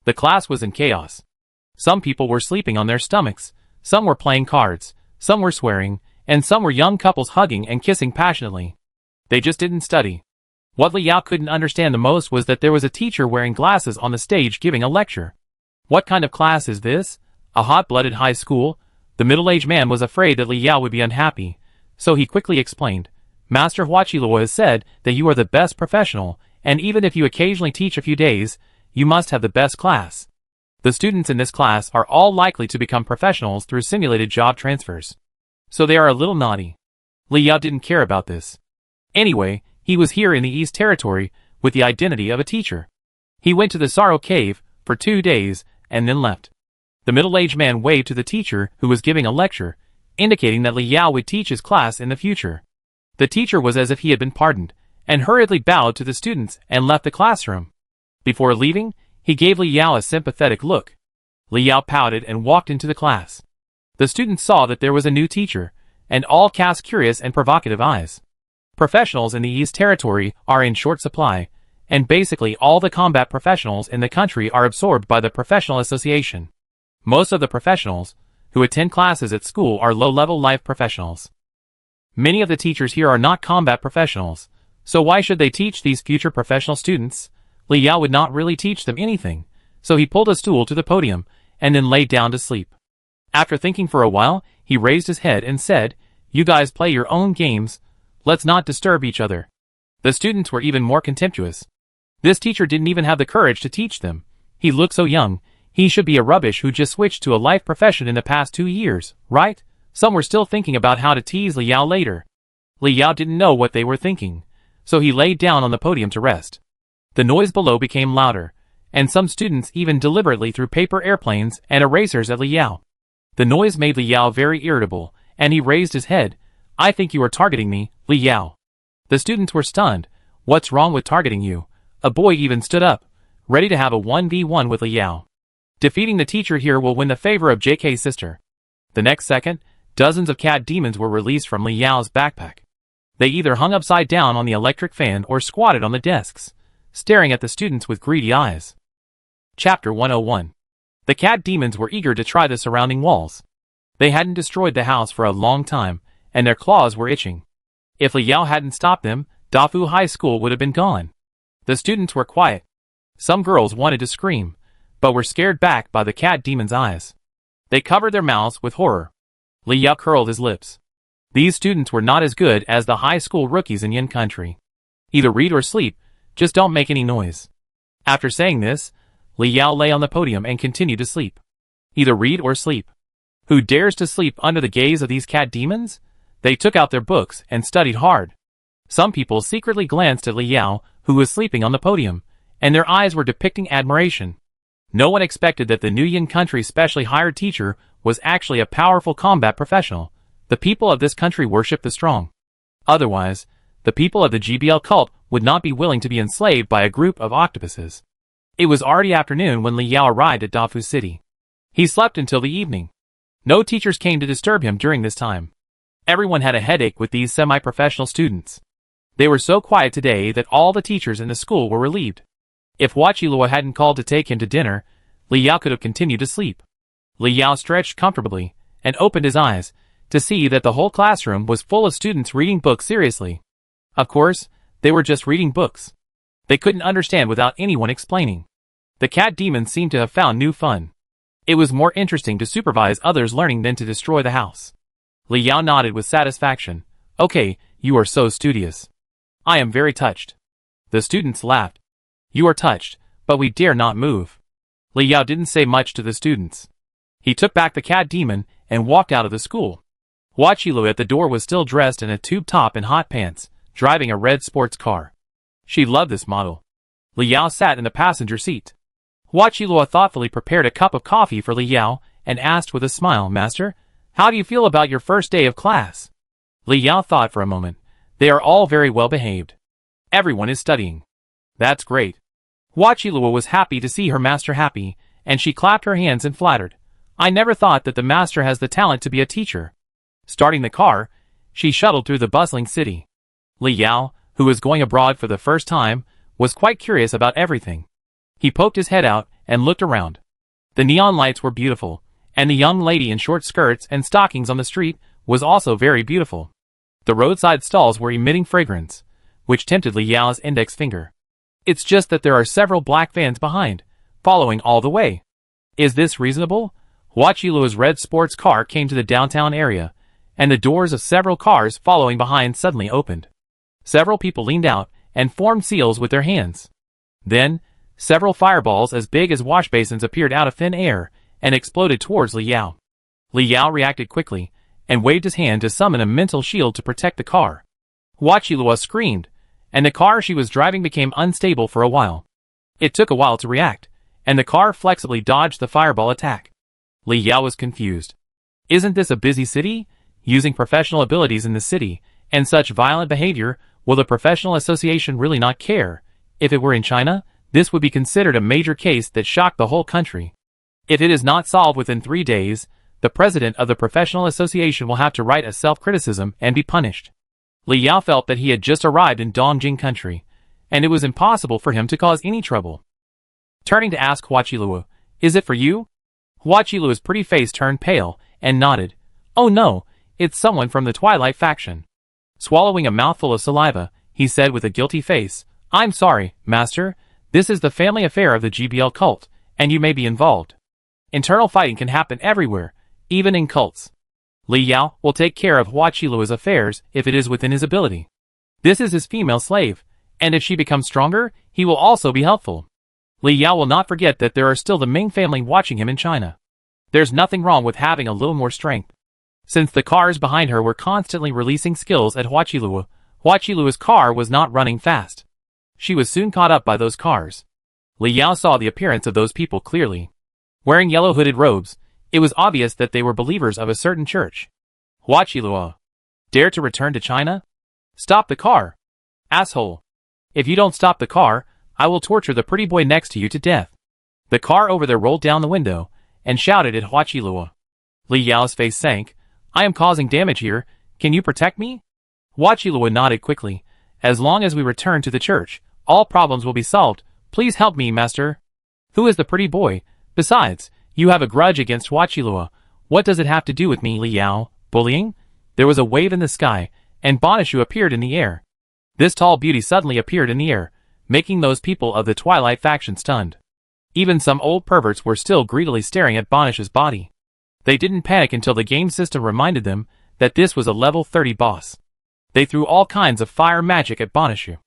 The class was in chaos. Some people were sleeping on their stomachs, some were playing cards, some were swearing, and some were young couples hugging and kissing passionately. They just didn't study. What Li Yao couldn't understand the most was that there was a teacher wearing glasses on the stage giving a lecture. What kind of class is this? A hot-blooded high school? The middle-aged man was afraid that Li Yao would be unhappy, so he quickly explained. Master Huachilua has said that you are the best professional, and even if you occasionally teach a few days, you must have the best class. The students in this class are all likely to become professionals through simulated job transfers. So they are a little naughty. Li Yao didn't care about this. Anyway, he was here in the East Territory with the identity of a teacher. He went to the Sorrow Cave for 2 days and then left. The middle-aged man waved to the teacher who was giving a lecture, indicating that Li Yao would teach his class in the future. The teacher was as if he had been pardoned, and hurriedly bowed to the students and left the classroom. Before leaving, he gave Li Yao a sympathetic look. Li Yao pouted and walked into the class. The students saw that there was a new teacher, and all cast curious and provocative eyes. Professionals in the East Territory are in short supply, and basically all the combat professionals in the country are absorbed by the Professional Association. Most of the professionals who attend classes at school are low-level life professionals. Many of the teachers here are not combat professionals, so why should they teach these future professional students? Li Yao would not really teach them anything, so he pulled a stool to the podium and then laid down to sleep. After thinking for a while, he raised his head and said, "You guys play your own games. Let's not disturb each other." The students were even more contemptuous. This teacher didn't even have the courage to teach them. He looked so young. He should be a rubbish who just switched to a life profession in the past 2 years, right? Some were still thinking about how to tease Li Yao later. Li Yao didn't know what they were thinking, so he laid down on the podium to rest. The noise below became louder, and some students even deliberately threw paper airplanes and erasers at Li Yao. The noise made Li Yao very irritable, and he raised his head. "I think you are targeting me, Li Yao." The students were stunned. "What's wrong with targeting you?" A boy even stood up, ready to have a 1v1 with Li Yao. "Defeating the teacher here will win the favor of JK's sister." The next second, dozens of cat demons were released from Li Yao's backpack. They either hung upside down on the electric fan or squatted on the desks, staring at the students with greedy eyes. Chapter 101. The cat demons were eager to try the surrounding walls. They hadn't destroyed the house for a long time, and their claws were itching. If Li Yao hadn't stopped them, Dafu High School would have been gone. The students were quiet. Some girls wanted to scream, but were scared back by the cat demon's eyes. They covered their mouths with horror. Li Yao curled his lips. These students were not as good as the high school rookies in Yin Country. Either read or sleep, just don't make any noise. After saying this, Li Yao lay on the podium and continued to sleep. Either read or sleep. Who dares to sleep under the gaze of these cat demons? They took out their books and studied hard. Some people secretly glanced at Li Yao, who was sleeping on the podium, and their eyes were depicting admiration. No one expected that the new Yin Country specially hired teacher was actually a powerful combat professional. The people of this country worship the strong. Otherwise, the people of the GBL cult would not be willing to be enslaved by a group of octopuses. It was already afternoon when Li Yao arrived at Dafu City. He slept until the evening. No teachers came to disturb him during this time. Everyone had a headache with these semi-professional students. They were so quiet today that all the teachers in the school were relieved. If Huachilua hadn't called to take him to dinner, Li Yao could have continued to sleep. Li Yao stretched comfortably and opened his eyes to see that the whole classroom was full of students reading books seriously. Of course, they were just reading books. They couldn't understand without anyone explaining. The cat demons seemed to have found new fun. It was more interesting to supervise others learning than to destroy the house. Li Yao nodded with satisfaction. "Okay, you are so studious. I am very touched." The students laughed. "You are touched, but we dare not move." Li Yao didn't say much to the students. He took back the cat demon and walked out of the school. Huachilua at the door was still dressed in a tube top and hot pants, driving a red sports car. She loved this model. Li Yao sat in the passenger seat. Huachilua thoughtfully prepared a cup of coffee for Li Yao and asked with a smile, "Master, How do you feel about your first day of class? Li Yao thought for a moment. They are all very well behaved. Everyone is studying. That's great. Hua Qilua was happy to see her master happy, and she clapped her hands and flattered. I never thought that the master has the talent to be a teacher. Starting the car, she shuttled through the bustling city. Li Yao, who was going abroad for the first time, was quite curious about everything. He poked his head out and looked around. The neon lights were beautiful, and the young lady in short skirts and stockings on the street was also very beautiful. The roadside stalls were emitting fragrance, which tempted Li Yao's index finger. It's just that there are several black vans behind, following all the way. Is this reasonable? Hua Qilua's red sports car came to the downtown area, and the doors of several cars following behind suddenly opened. Several people leaned out and formed seals with their hands. Then, several fireballs as big as wash basins appeared out of thin air and exploded towards Li Yao. Li Yao reacted quickly and waved his hand to summon a mental shield to protect the car. Hua Qilua screamed, and the car she was driving became unstable for a while. It took a while to react, and the car flexibly dodged the fireball attack. Li Yao was confused. Isn't this a busy city? Using professional abilities in the city, and such violent behavior, will the professional association really not care? If it were in China, this would be considered a major case that shocked the whole country. If it is not solved within 3 days, the president of the professional association will have to write a self-criticism and be punished. Li Yao felt that he had just arrived in Dongjing country, and it was impossible for him to cause any trouble. Turning to ask Hua Qilua, is it for you? Hua Qilua's pretty face turned pale and nodded. Oh no, it's someone from the Twilight faction. Swallowing a mouthful of saliva, he said with a guilty face, I'm sorry, master, this is the family affair of the GBL cult, and you may be involved. Internal fighting can happen everywhere, even in cults. Li Yao will take care of Hua Qilua's affairs if it is within his ability. This is his female slave, and if she becomes stronger, he will also be helpful. Li Yao will not forget that there are still the Ming family watching him in China. There's nothing wrong with having a little more strength. Since the cars behind her were constantly releasing skills at Hua Qilua's car was not running fast. She was soon caught up by those cars. Li Yao saw the appearance of those people clearly. Wearing yellow hooded robes, it was obvious that they were believers of a certain church. Hua Qilua. Dare to return to China? Stop the car. Asshole. If you don't stop the car, I will torture the pretty boy next to you to death. The car over there rolled down the window and shouted at Hua Qilua. Li Yao's face sank. I am causing damage here, can you protect me? Hua Qilua nodded quickly. As long as we return to the church, all problems will be solved. Please help me, master. Who is the pretty boy? Besides, you have a grudge against Hua Qilua. What does it have to do with me, Li Yao? Bullying? There was a wave in the sky, and Bonishu appeared in the air. This tall beauty suddenly appeared in the air, making those people of the Twilight faction stunned. Even some old perverts were still greedily staring at Bonishu's body. They didn't panic until the game system reminded them that this was a level 30 boss. They threw all kinds of fire magic at Bonishu.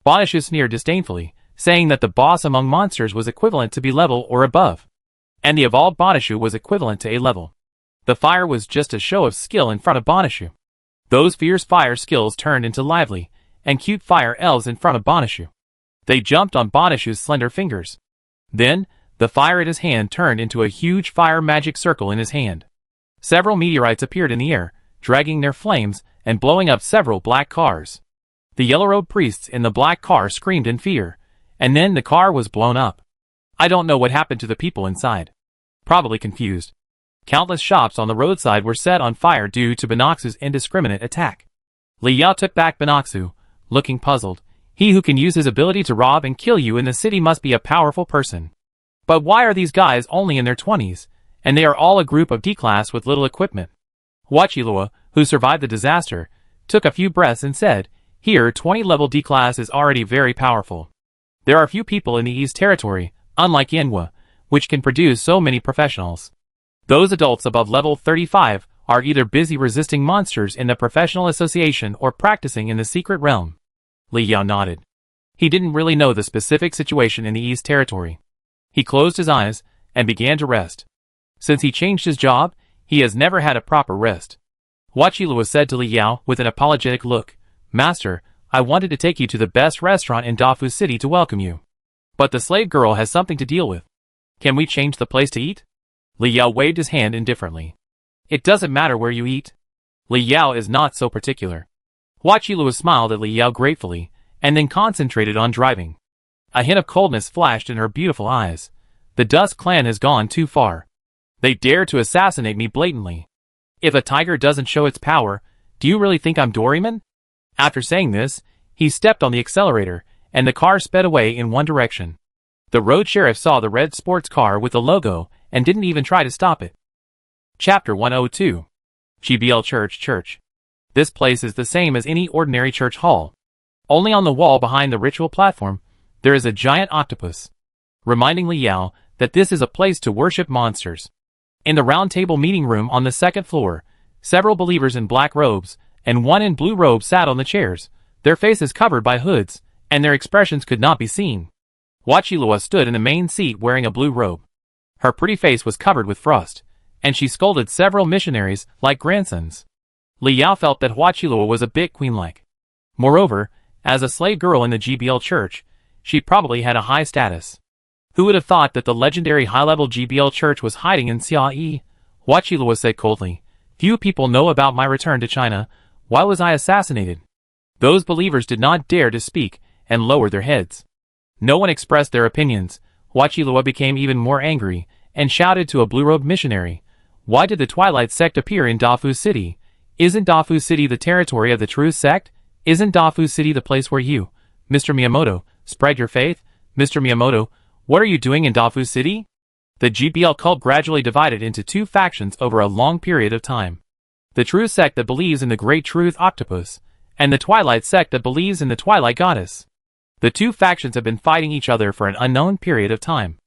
Bonishu sneered disdainfully, saying that the boss among monsters was equivalent to B level or above, and the evolved Bonishu was equivalent to A level. The fire was just a show of skill in front of Bonishu. Those fierce fire skills turned into lively and cute fire elves in front of Bonishu. They jumped on Bonishu's slender fingers. Then, the fire at his hand turned into a huge fire magic circle in his hand. Several meteorites appeared in the air, dragging their flames and blowing up several black cars. The yellow-robed priests in the black car screamed in fear, and then the car was blown up. I don't know what happened to the people inside. Probably confused. Countless shops on the roadside were set on fire due to Binoxu's indiscriminate attack. Li Yao took back Binoxu, looking puzzled. He who can use his ability to rob and kill you in the city must be a powerful person. But why are these guys only in their 20s, and they are all a group of D-class with little equipment? Hua Qilua, who survived the disaster, took a few breaths and said, Here 20-level D-class is already very powerful. There are few people in the East Territory, unlike Yanhua, which can produce so many professionals. Those adults above level 35 are either busy resisting monsters in the professional association or practicing in the secret realm. Li Yao nodded. He didn't really know the specific situation in the East Territory. He closed his eyes and began to rest. Since he changed his job, he has never had a proper rest. Hua Qilua said to Li Yao with an apologetic look, Master, I wanted to take you to the best restaurant in Dafu City to welcome you. But the slave girl has something to deal with. Can we change the place to eat? Li Yao waved his hand indifferently. It doesn't matter where you eat. Li Yao is not so particular. Hua Qilua smiled at Li Yao gratefully, and then concentrated on driving. A hint of coldness flashed in her beautiful eyes. The Dusk Clan has gone too far. They dare to assassinate me blatantly. If a tiger doesn't show its power, do you really think I'm Doraemon? After saying this, he stepped on the accelerator, and the car sped away in one direction. The road sheriff saw the red sports car with the logo, and didn't even try to stop it. Chapter 102. GBL Church. This place is the same as any ordinary church hall. Only on the wall behind the ritual platform, there is a giant octopus, reminding Li Yao that this is a place to worship monsters. In the round table meeting room on the second floor, several believers in black robes, and one in blue robes sat on the chairs, their faces covered by hoods, and their expressions could not be seen. Hua Qilua stood in the main seat wearing a blue robe. Her pretty face was covered with frost, and she scolded several missionaries like grandsons. Li Yao felt that Hua Qilua was a bit queen-like. Moreover, as a slave girl in the GBL church, she probably had a high status. Who would have thought that the legendary high-level GBL church was hiding in Xia? Hua Qilua said coldly. Few people know about my return to China. Why was I assassinated? Those believers did not dare to speak, and lowered their heads. No one expressed their opinions. Hua Qilua became even more angry, and shouted to a blue-robed missionary. Why did the Twilight sect appear in Dafu City? Isn't Dafu City the territory of the true sect? Isn't Dafu City the place where you, Mr. Miyamoto, spread your faith? Mr. Miyamoto, what are you doing in Dafu City? The GBL cult gradually divided into two factions over a long period of time. The true sect that believes in the great truth octopus, and the Twilight sect that believes in the Twilight goddess. The two factions have been fighting each other for an unknown period of time.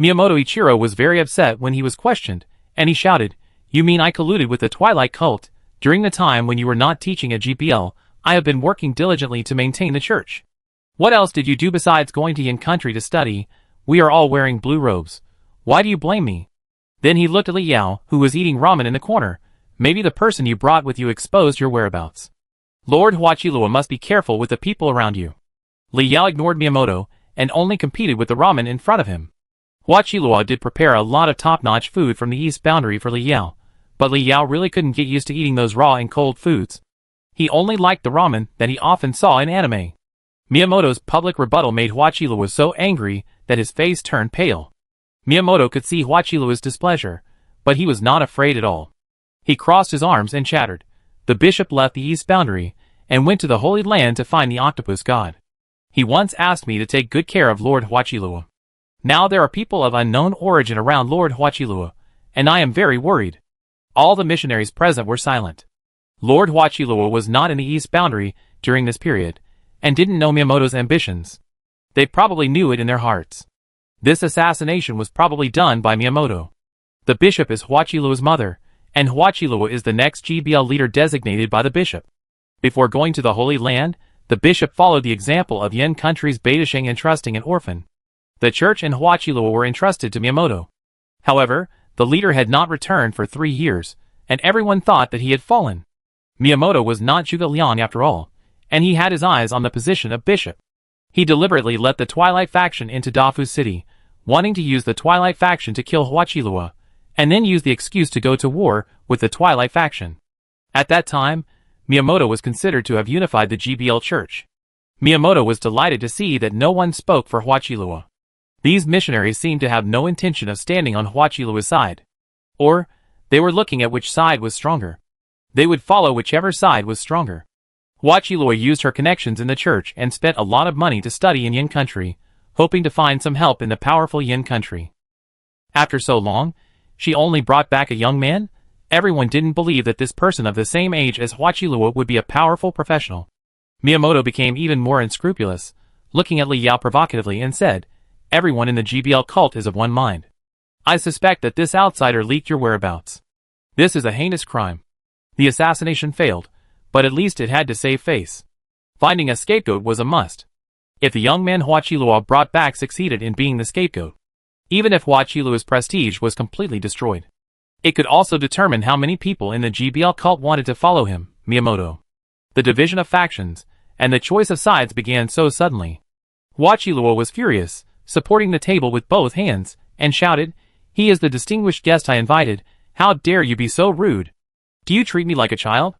Miyamoto Ichiro was very upset when he was questioned, and he shouted, "You mean I colluded with the Twilight cult? During the time when you were not teaching at GBL, I have been working diligently to maintain the church. What else did you do besides going to Yin country to study? We are all wearing blue robes. Why do you blame me?" Then he looked at Li Yao, who was eating ramen in the corner. Maybe the person you brought with you exposed your whereabouts. Lord Hua Qilua must be careful with the people around you. Li Yao ignored Miyamoto, and only competed with the ramen in front of him. Hua Qilua did prepare a lot of top-notch food from the east boundary for Li Yao, but Li Yao really couldn't get used to eating those raw and cold foods. He only liked the ramen that he often saw in anime. Miyamoto's public rebuttal made Hua Qilua so angry that his face turned pale. Miyamoto could see Hua Qilua's displeasure, but he was not afraid at all. He crossed his arms and chattered. The bishop left the east boundary, and went to the Holy Land to find the octopus god. He once asked me to take good care of Lord Hua Qilua. Now there are people of unknown origin around Lord Hua Qilua, and I am very worried. All the missionaries present were silent. Lord Hua Qilua was not in the east boundary during this period, and didn't know Miyamoto's ambitions. They probably knew it in their hearts. This assassination was probably done by Miyamoto. The bishop is Hua Qilua's mother, and Hua Qilua is the next GBL leader designated by the bishop. Before going to the Holy Land, the bishop followed the example of Yin country's Beidasheng entrusting an orphan. The church and Hua Qilua were entrusted to Miyamoto. However, the leader had not returned for 3 years, and everyone thought that he had fallen. Miyamoto was not Zhuge Liang after all, and he had his eyes on the position of bishop. He deliberately let the Twilight faction into Dafu City, wanting to use the Twilight faction to kill Hua Qilua, and then use the excuse to go to war with the Twilight faction. At that time, Miyamoto was considered to have unified the GBL church. Miyamoto was delighted to see that no one spoke for Hua Qilua. These missionaries seemed to have no intention of standing on Hua Qilua's side. Or, they were looking at which side was stronger. They would follow whichever side was stronger. Hua Qilua used her connections in the church and spent a lot of money to study in Yin country, hoping to find some help in the powerful Yin country. After so long, she only brought back a young man? Everyone didn't believe that this person of the same age as Hua Qilua would be a powerful professional. Miyamoto became even more unscrupulous, looking at Li Yao provocatively and said, "Everyone in the GBL cult is of one mind. I suspect that this outsider leaked your whereabouts. This is a heinous crime." The assassination failed, but at least it had to save face. Finding a scapegoat was a must. If the young man Hua Qilua brought back succeeded in being the scapegoat, even if Hua Qilua's prestige was completely destroyed, it could also determine how many people in the GBL cult wanted to follow him, Miyamoto. The division of factions, and the choice of sides began so suddenly. Hua Qilua was furious, supporting the table with both hands, and shouted, "He is the distinguished guest I invited. How dare you be so rude? Do you treat me like a child?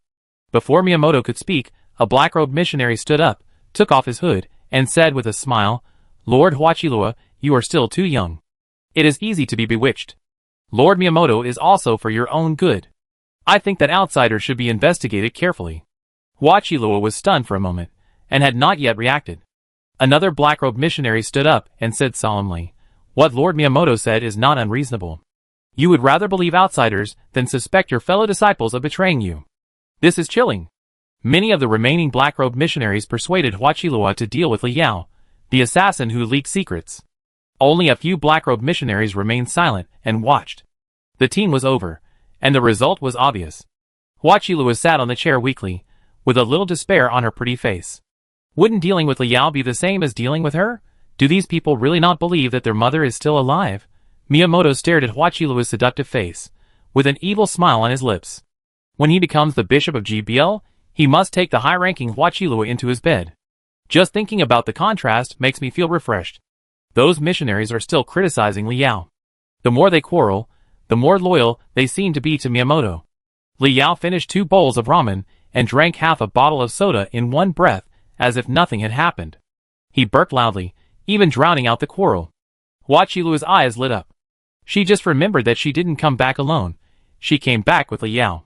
Before Miyamoto could speak, a black-robed missionary stood up, took off his hood, and said with a smile, Lord Huachilua, you are still too young. It is easy to be bewitched. Lord Miyamoto is also for your own good. I think that outsiders should be investigated carefully. Huachilua was stunned for a moment, and had not yet reacted. Another black-robed missionary stood up and said solemnly, What Lord Miyamoto said is not unreasonable. You would rather believe outsiders than suspect your fellow disciples of betraying you. This is chilling. Many of the remaining black-robed missionaries persuaded Huachilua to deal with Li Yao, the assassin who leaked secrets. Only a few black-robed missionaries remained silent and watched. The team was over, and the result was obvious. Huachilua sat on the chair weakly, with a little despair on her pretty face. Wouldn't dealing with Li Yao be the same as dealing with her? Do these people really not believe that their mother is still alive? Miyamoto stared at Huachilua's seductive face, with an evil smile on his lips. When he becomes the bishop of GBL, he must take the high-ranking Huachilua into his bed. Just thinking about the contrast makes me feel refreshed. Those missionaries are still criticizing Li Yao. The more they quarrel, the more loyal they seem to be to Miyamoto. Li Yao finished 2 bowls of ramen and drank half a bottle of soda in one breath, as if nothing had happened. He burped loudly, even drowning out the quarrel. Huachilua's eyes lit up. She just remembered that she didn't come back alone. She came back with Li Yao.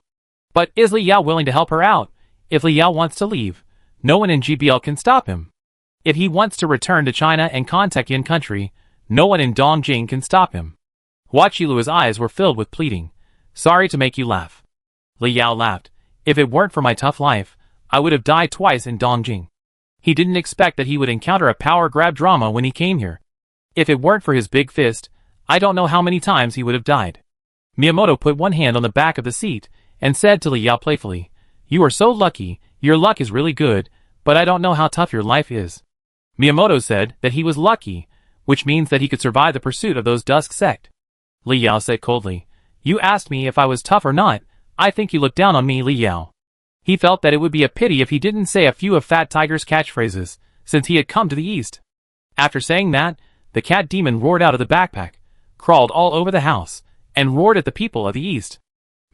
But is Li Yao willing to help her out? If Li Yao wants to leave, no one in GBL can stop him. If he wants to return to China and contact Yin country, no one in Dongjing can stop him. Huachilua's eyes were filled with pleading. Sorry to make you laugh. Li Yao laughed. If it weren't for my tough life, I would have died twice in Dongjing. He didn't expect that he would encounter a power grab drama when he came here. If it weren't for his big fist, I don't know how many times he would have died. Miyamoto put one hand on the back of the seat and said to Li Yao playfully, You are so lucky, your luck is really good, but I don't know how tough your life is. Miyamoto said that he was lucky, which means that he could survive the pursuit of those Dusk sect. Li Yao said coldly, You asked me if I was tough or not. I think you look down on me, Li Yao. He felt that it would be a pity if he didn't say a few of Fat Tiger's catchphrases, since he had come to the east. After saying that, the cat demon roared out of the backpack, crawled all over the house, and roared at the people of the east.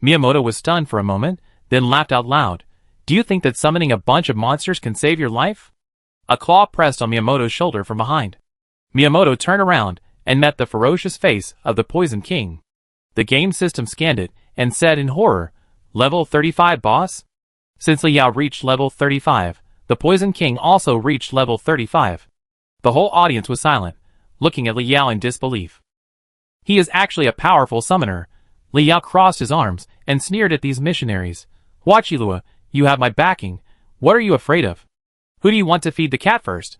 Miyamoto was stunned for a moment, then laughed out loud. Do you think that summoning a bunch of monsters can save your life? A claw pressed on Miyamoto's shoulder from behind. Miyamoto turned around and met the ferocious face of the Poison King. The game system scanned it and said in horror, Level 35 boss? Since Li Yao reached level 35, the Poison King also reached level 35. The whole audience was silent, looking at Li Yao in disbelief. He is actually a powerful summoner. Li Yao crossed his arms and sneered at these missionaries. Huachilua, you have my backing. What are you afraid of? Who do you want to feed the cat first?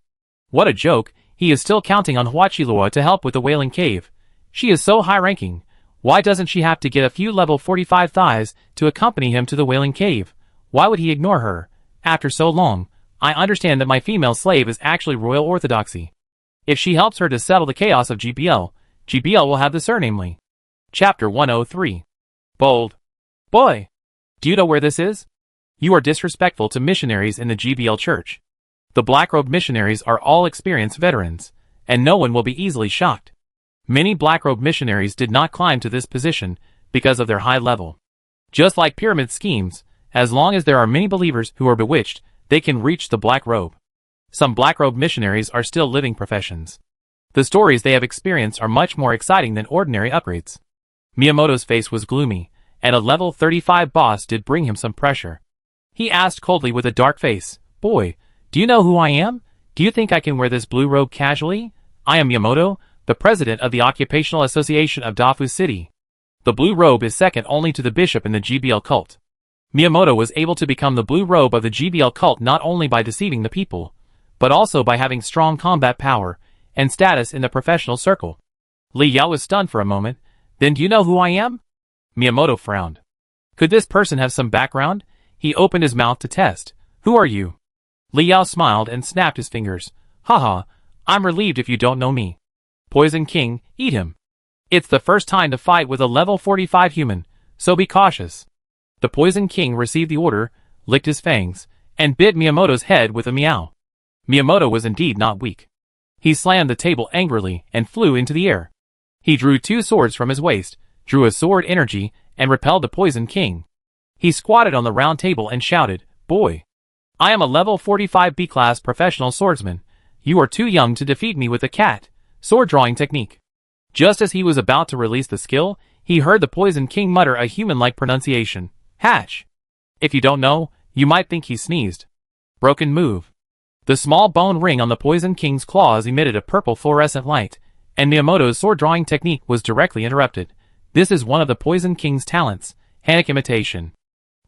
What a joke, he is still counting on Huachilua to help with the Wailing Cave. She is so high-ranking. Why doesn't she have to get a few level 45 thighs to accompany him to the Wailing Cave? Why would he ignore her? After so long, I understand that my female slave is actually royal orthodoxy. If she helps her to settle the chaos of GBL, GBL will have the surname Li. Chapter 103. Bold. Boy! Do you know where this is? You are disrespectful to missionaries in the GBL church. The black-robed missionaries are all experienced veterans, and no one will be easily shocked. Many black-robed missionaries did not climb to this position because of their high level. Just like pyramid schemes, as long as there are many believers who are bewitched, they can reach the black robe. Some black-robed missionaries are still living professions. The stories they have experienced are much more exciting than ordinary upgrades. Miyamoto's face was gloomy, and a level 35 boss did bring him some pressure. He asked coldly with a dark face, Boy, do you know who I am? Do you think I can wear this blue robe casually? I am Miyamoto, the president of the Occupational Association of Dafu City. The blue robe is second only to the bishop in the GBL cult. Miyamoto was able to become the blue robe of the GBL cult not only by deceiving the people, but also by having strong combat power and status in the professional circle. Li Yao was stunned for a moment. Then do you know who I am? Miyamoto frowned. Could this person have some background? He opened his mouth to test. Who are you? Li Yao smiled and snapped his fingers. Haha, I'm relieved if you don't know me. Poison King, eat him. It's the first time to fight with a level 45 human, so be cautious. The Poison King received the order, licked his fangs, and bit Miyamoto's head with a meow. Miyamoto was indeed not weak. He slammed the table angrily and flew into the air. He drew 2 swords from his waist, drew a sword energy, and repelled the Poison King. He squatted on the round table and shouted, "Boy! I am a level 45 B-class professional swordsman. You are too young to defeat me with a cat sword drawing technique." Just as he was about to release the skill, he heard the Poison King mutter a human-like pronunciation, "Hatch." If you don't know, you might think he sneezed. Broken move. The small bone ring on the Poison King's claws emitted a purple fluorescent light, and Miyamoto's sword-drawing technique was directly interrupted. This is one of the Poison King's talents, Hanok imitation.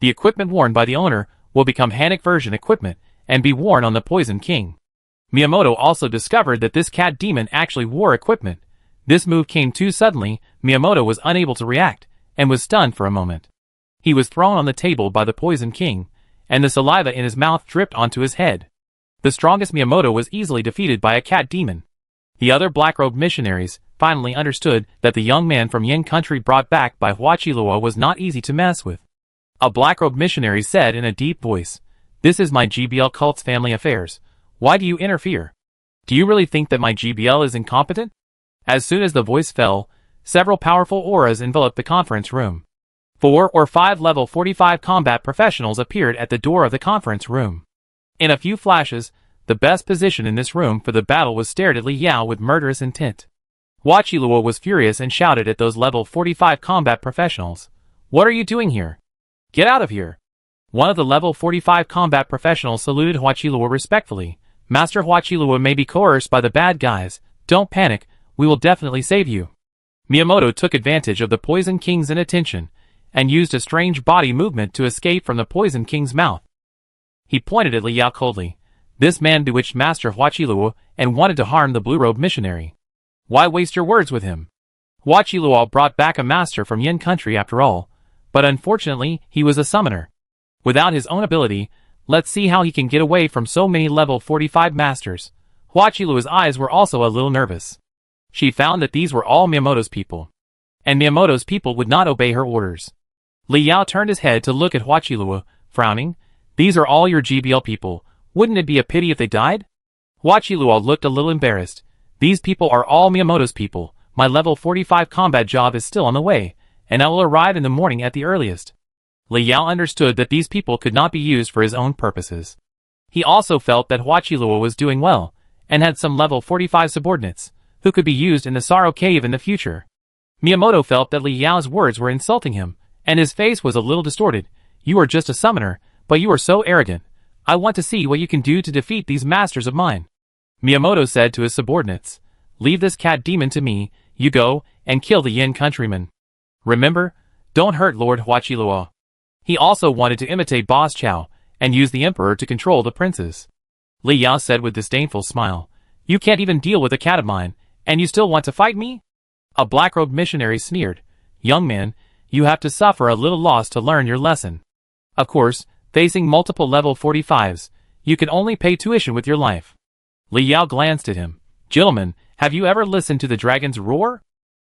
The equipment worn by the owner will become Hanok version equipment and be worn on the Poison King. Miyamoto also discovered that this cat demon actually wore equipment. This move came too suddenly, Miyamoto was unable to react, and was stunned for a moment. He was thrown on the table by the Poison King, and the saliva in his mouth dripped onto his head. The strongest Miyamoto was easily defeated by a cat demon. The other black-robed missionaries finally understood that the young man from Yin country brought back by Huachilua was not easy to mess with. A black-robed missionary said in a deep voice, "This is my GBL cult's family affairs. Why do you interfere? Do you really think that my GBL is incompetent?" As soon as the voice fell, several powerful auras enveloped the conference room. 4 or 5 level 45 combat professionals appeared at the door of the conference room. In a few flashes, the best position in this room for the battle was stared at Li Yao with murderous intent. Huachilua was furious and shouted at those level 45 combat professionals, "What are you doing here? Get out of here!" One of the level 45 combat professionals saluted Huachilua respectfully. "Master Huachilua may be coerced by the bad guys. Don't panic, we will definitely save you." Miyamoto took advantage of the Poison King's inattention, and used a strange body movement to escape from the Poison King's mouth. He pointed at Li Yao coldly. This man bewitched Master Huachilua and wanted to harm the blue-robed missionary. Why waste your words with him? Huachilua brought back a master from Yin country after all, but unfortunately he was a summoner. Without his own ability, let's see how he can get away from so many level 45 masters. Huachilua's eyes were also a little nervous. She found that these were all Miyamoto's people, and Miyamoto's people would not obey her orders. Li Yao turned his head to look at Huachilua, frowning. "These are all your GBL people. Wouldn't it be a pity if they died?" Huachilua looked a little embarrassed. "These people are all Miyamoto's people. My level 45 combat job is still on the way, and I will arrive in the morning at the earliest." Li Yao understood that these people could not be used for his own purposes. He also felt that Huachilua was doing well, and had some level 45 subordinates, who could be used in the Sorrow Cave in the future. Miyamoto felt that Li Yao's words were insulting him, and his face was a little distorted. "You are just a summoner, but you are so arrogant. I want to see what you can do to defeat these masters of mine." Miyamoto said to his subordinates, "Leave this cat demon to me. You go and kill the Yin countryman. Remember, don't hurt Lord Huachilua." He also wanted to imitate Boss Chow, and use the emperor to control the princes. Li Yao said with disdainful smile, "You can't even deal with a cat of mine, and you still want to fight me?" A black-robed missionary sneered, "Young man, you have to suffer a little loss to learn your lesson. Of course, facing multiple level 45s, you can only pay tuition with your life." Li Yao glanced at him. "Gentlemen, have you ever listened to the dragon's roar?"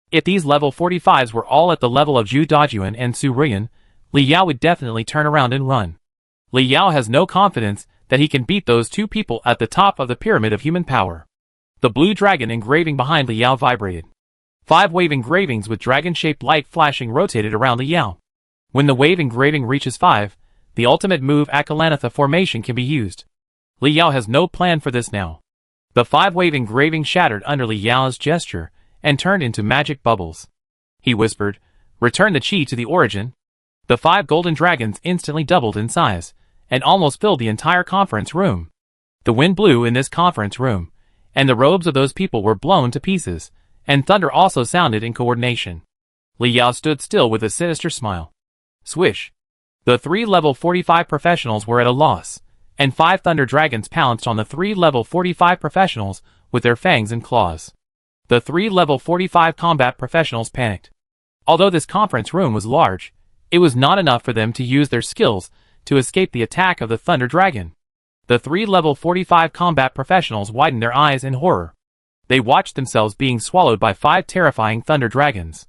If these level 45s were all at the level of Zhu Dajuan and Su Ruyan, Li Yao would definitely turn around and run. Li Yao has no confidence that he can beat those two people at the top of the pyramid of human power. The blue dragon engraving behind Li Yao vibrated. 5 wave engravings with dragon-shaped light flashing rotated around Li Yao. When the wave engraving reaches 5, the ultimate move Akalanatha formation can be used. Li Yao has no plan for this now. The 5 wave engraving shattered under Li Yao's gesture, and turned into magic bubbles. He whispered, "Return the chi to the origin." The 5 golden dragons instantly doubled in size, and almost filled the entire conference room. The wind blew in this conference room, and the robes of those people were blown to pieces, and thunder also sounded in coordination. Li Yao stood still with a sinister smile. Swish! The 3 level 45 professionals were at a loss, and 5 thunder dragons pounced on the 3 level 45 professionals with their fangs and claws. The 3 level 45 combat professionals panicked. Although this conference room was large, it was not enough for them to use their skills to escape the attack of the thunder dragon. The 3 level 45 combat professionals widened their eyes in horror. They watched themselves being swallowed by 5 terrifying thunder dragons.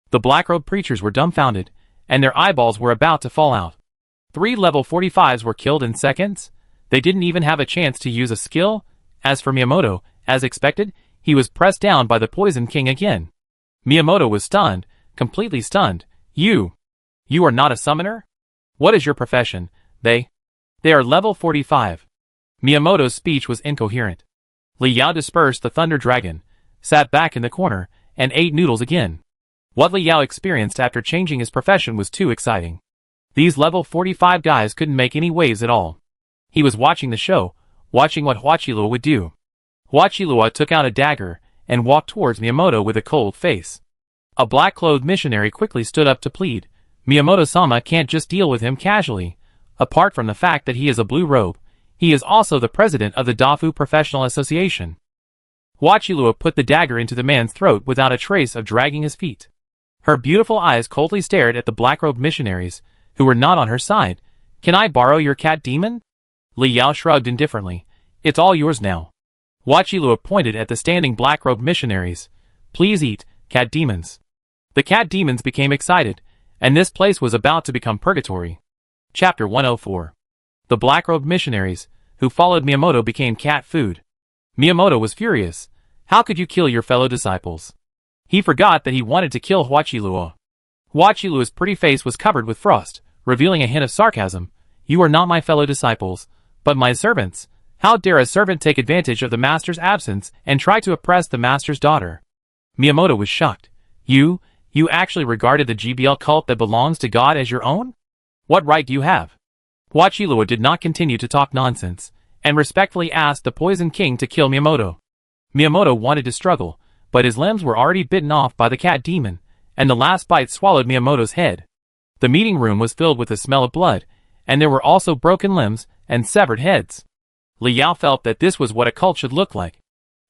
The black-robed preachers were dumbfounded, and their eyeballs were about to fall out. 3 level 45s were killed in seconds. They didn't even have a chance to use a skill. As for Miyamoto, as expected, he was pressed down by the Poison King again. Miyamoto was stunned, completely stunned. "You! You are not a summoner? What is your profession? They are level 45. Miyamoto's speech was incoherent. Li Yao dispersed the Thunder Dragon, sat back in the corner, and ate noodles again. What Li Yao experienced after changing his profession was too exciting. These level 45 guys couldn't make any waves at all. He was watching the show, watching what Huachilua would do. Huachilua took out a dagger and walked towards Miyamoto with a cold face. A black-clothed missionary quickly stood up to plead. Miyamoto-sama can't just deal with him casually. Apart from the fact that he is a blue robe, he is also the president of the Dafu Professional Association. Huachilua put the dagger into the man's throat without a trace of dragging his feet. Her beautiful eyes coldly stared at the black-robed missionaries, who were not on her side. Can I borrow your cat demon? Li Yao shrugged indifferently. It's all yours now. Huachilua pointed at the standing black-robed missionaries. Please eat, cat demons. The cat demons became excited, and this place was about to become purgatory. Chapter 104. The black-robed missionaries, who followed Miyamoto, became cat food. Miyamoto was furious. How could you kill your fellow disciples? He forgot that he wanted to kill Huachilua. Huachilua's pretty face was covered with frost, revealing a hint of sarcasm. You are not my fellow disciples, but my servants. How dare a servant take advantage of the master's absence and try to oppress the master's daughter? Miyamoto was shocked. You actually regarded the GBL cult that belongs to God as your own? What right do you have? Huachilua did not continue to talk nonsense, and respectfully asked the Poison King to kill Miyamoto. Miyamoto wanted to struggle, but his limbs were already bitten off by the cat demon, and the last bite swallowed Miyamoto's head. The meeting room was filled with the smell of blood, and there were also broken limbs and severed heads. Li Yao felt that this was what a cult should look like.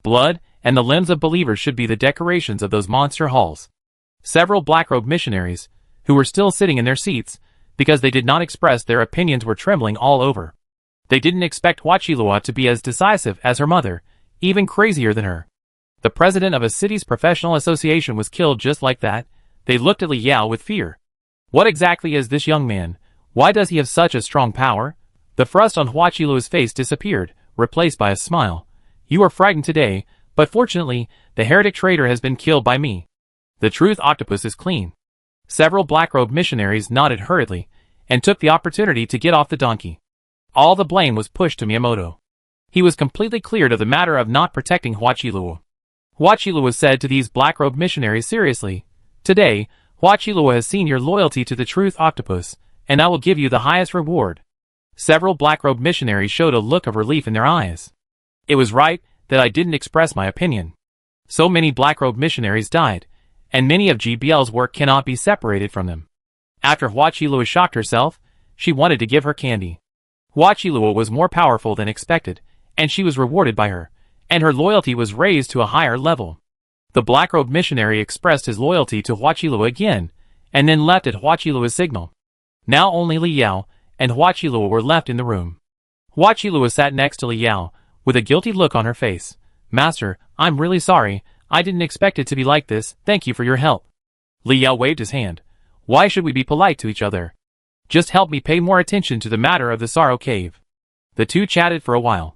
Blood and the limbs of believers should be the decorations of those monster halls. Several black-robed missionaries, who were still sitting in their seats, because they did not express their opinions, were trembling all over. They didn't expect Huachilua to be as decisive as her mother, even crazier than her. The president of a city's professional association was killed just like that. They looked at Li Yao with fear. What exactly is this young man? Why does he have such a strong power? The frost on Huachilua's face disappeared, replaced by a smile. You are frightened today, but fortunately, the heretic traitor has been killed by me. The truth octopus is clean. Several black-robed missionaries nodded hurriedly, and took the opportunity to get off the donkey. All the blame was pushed to Miyamoto. He was completely cleared of the matter of not protecting Huachilua. Huachilua said to these black-robed missionaries seriously, Today, Huachilua has seen your loyalty to the truth octopus, and I will give you the highest reward. Several black-robed missionaries showed a look of relief in their eyes. It was right that I didn't express my opinion. So many black-robed missionaries died, and many of GBL's work cannot be separated from them. After Huachilua shocked herself, she wanted to give her candy. Huachilua was more powerful than expected, and she was rewarded by her, and her loyalty was raised to a higher level. The black-robed missionary expressed his loyalty to Huachilua again, and then left at Huachilua's signal. Now only Li Yao and Huachilua were left in the room. Huachilua sat next to Li Yao, with a guilty look on her face. Master, I'm really sorry. I didn't expect it to be like this. Thank you for your help. Li Yao waved his hand. Why should we be polite to each other? Just help me pay more attention to the matter of the Sorrow Cave. The two chatted for a while.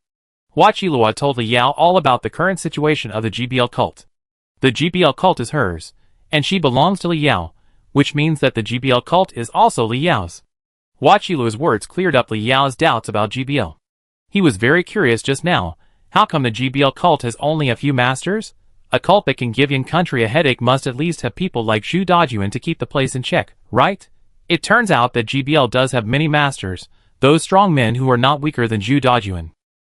Huachilua told Li Yao all about the current situation of the GBL cult. The GBL cult is hers, and she belongs to Li Yao, which means that the GBL cult is also Li Yao's. Huachilua's words cleared up Li Yao's doubts about GBL. He was very curious just now. How come the GBL cult has only a few masters? A cult that can give Yin country a headache must at least have people like Zhu Dajun to keep the place in check, right? It turns out that GBL does have many masters, those strong men who are not weaker than Zhu Dajun.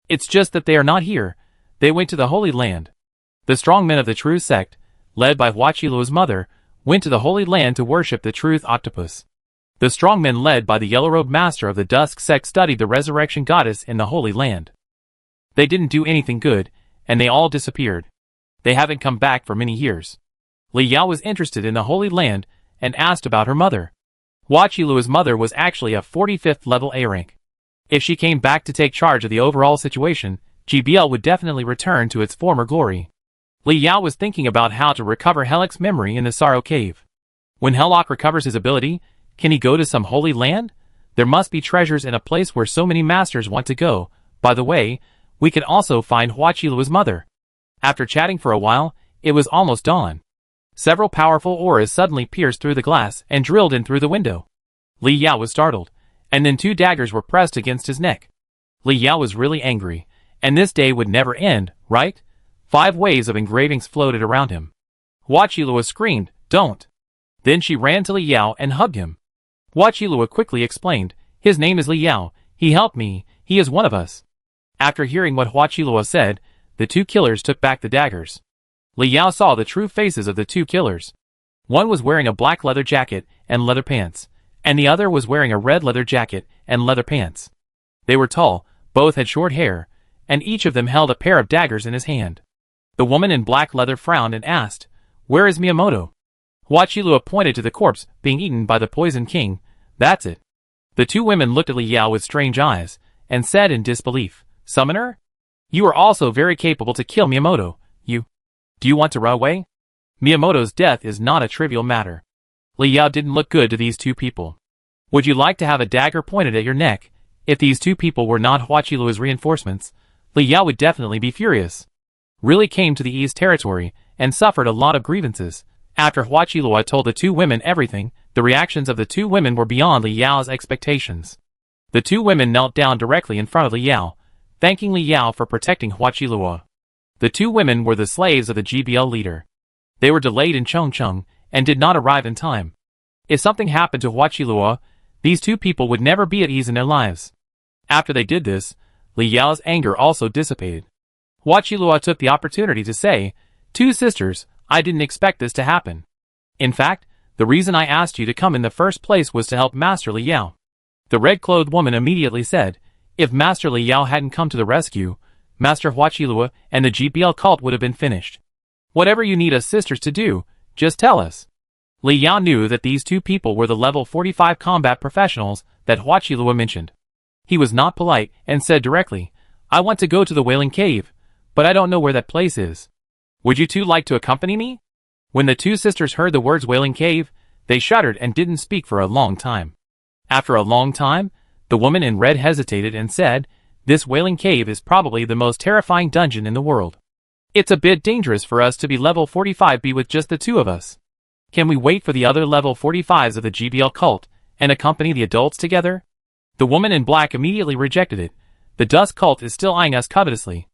It's just that they are not here. They went to the Holy Land. The strong men of the True Sect, led by Huachilua's mother, went to the Holy Land to worship the Truth Octopus. The strong men led by the Yellow-Robed Master of the Dusk Sect studied the Resurrection Goddess in the Holy Land. They didn't do anything good, and they all disappeared. They haven't come back for many years. Li Yao was interested in the Holy Land and asked about her mother. Huachilua's mother was actually a 45th level A rank. If she came back to take charge of the overall situation, GBL would definitely return to its former glory. Li Yao was thinking about how to recover Helok's memory in the Sorrow Cave. When Helok recovers his ability, can he go to some Holy Land? There must be treasures in a place where so many masters want to go. By the way, we can also find Huachilua's mother. After chatting for a while, it was almost dawn. Several powerful auras suddenly pierced through the glass and drilled in through the window. Li Yao was startled, and then 2 daggers were pressed against his neck. Li Yao was really angry, and this day would never end, right? 5 waves of engravings floated around him. Hua Qilua screamed, "Don't!" Then she ran to Li Yao and hugged him. Hua Qilua quickly explained, "His name is Li Yao, he helped me, he is one of us." After hearing what Hua Qilua said, the 2 killers took back the daggers. Li Yao saw the true faces of the 2 killers. One was wearing a black leather jacket and leather pants, and the other was wearing a red leather jacket and leather pants. They were tall, both had short hair, and each of them held a pair of daggers in his hand. The woman in black leather frowned and asked, "Where is Miyamoto?" Hua Qilua pointed to the corpse being eaten by the Poison King. "That's it." The 2 women looked at Li Yao with strange eyes, and said in disbelief, "Summoner? You are also very capable to kill Miyamoto, Do you want to run away?" Miyamoto's death is not a trivial matter. Li Yao didn't look good to these 2 people. Would you like to have a dagger pointed at your neck? If these 2 people were not Hua Qilua's reinforcements, Li Yao would definitely be furious. Really came to the East territory, and suffered a lot of grievances. After Hua Qilua told the 2 women everything, the reactions of the 2 women were beyond Li Yao's expectations. The 2 women knelt down directly in front of Li Yao, thanking Li Yao for protecting Hua Qilua. The 2 women were the slaves of the GBL leader. They were delayed in Chongcheng, and did not arrive in time. If something happened to Hua Qilua, these 2 people would never be at ease in their lives. After they did this, Li Yao's anger also dissipated. Hua Qilua took the opportunity to say, "2 sisters, I didn't expect this to happen. In fact, the reason I asked you to come in the first place was to help Master Li Yao." The red-clothed woman immediately said, "If Master Li Yao hadn't come to the rescue, Master Hua Qilua and the GBL cult would have been finished. Whatever you need us sisters to do, just tell us." Li Yao knew that these 2 people were the level 45 combat professionals that Hua Qilua mentioned. He was not polite and said directly, "I want to go to the Wailing Cave, but I don't know where that place is. Would you 2 like to accompany me?" When the 2 sisters heard the words Wailing Cave, they shuddered and didn't speak for a long time. After a long time, the woman in red hesitated and said, "This Wailing Cave is probably the most terrifying dungeon in the world. It's a bit dangerous for us to be level 45B with just the 2 of us. Can we wait for the other level 45s of the GBL cult, and accompany the adults together?" The woman in black immediately rejected it. "The Dust cult is still eyeing us covetously.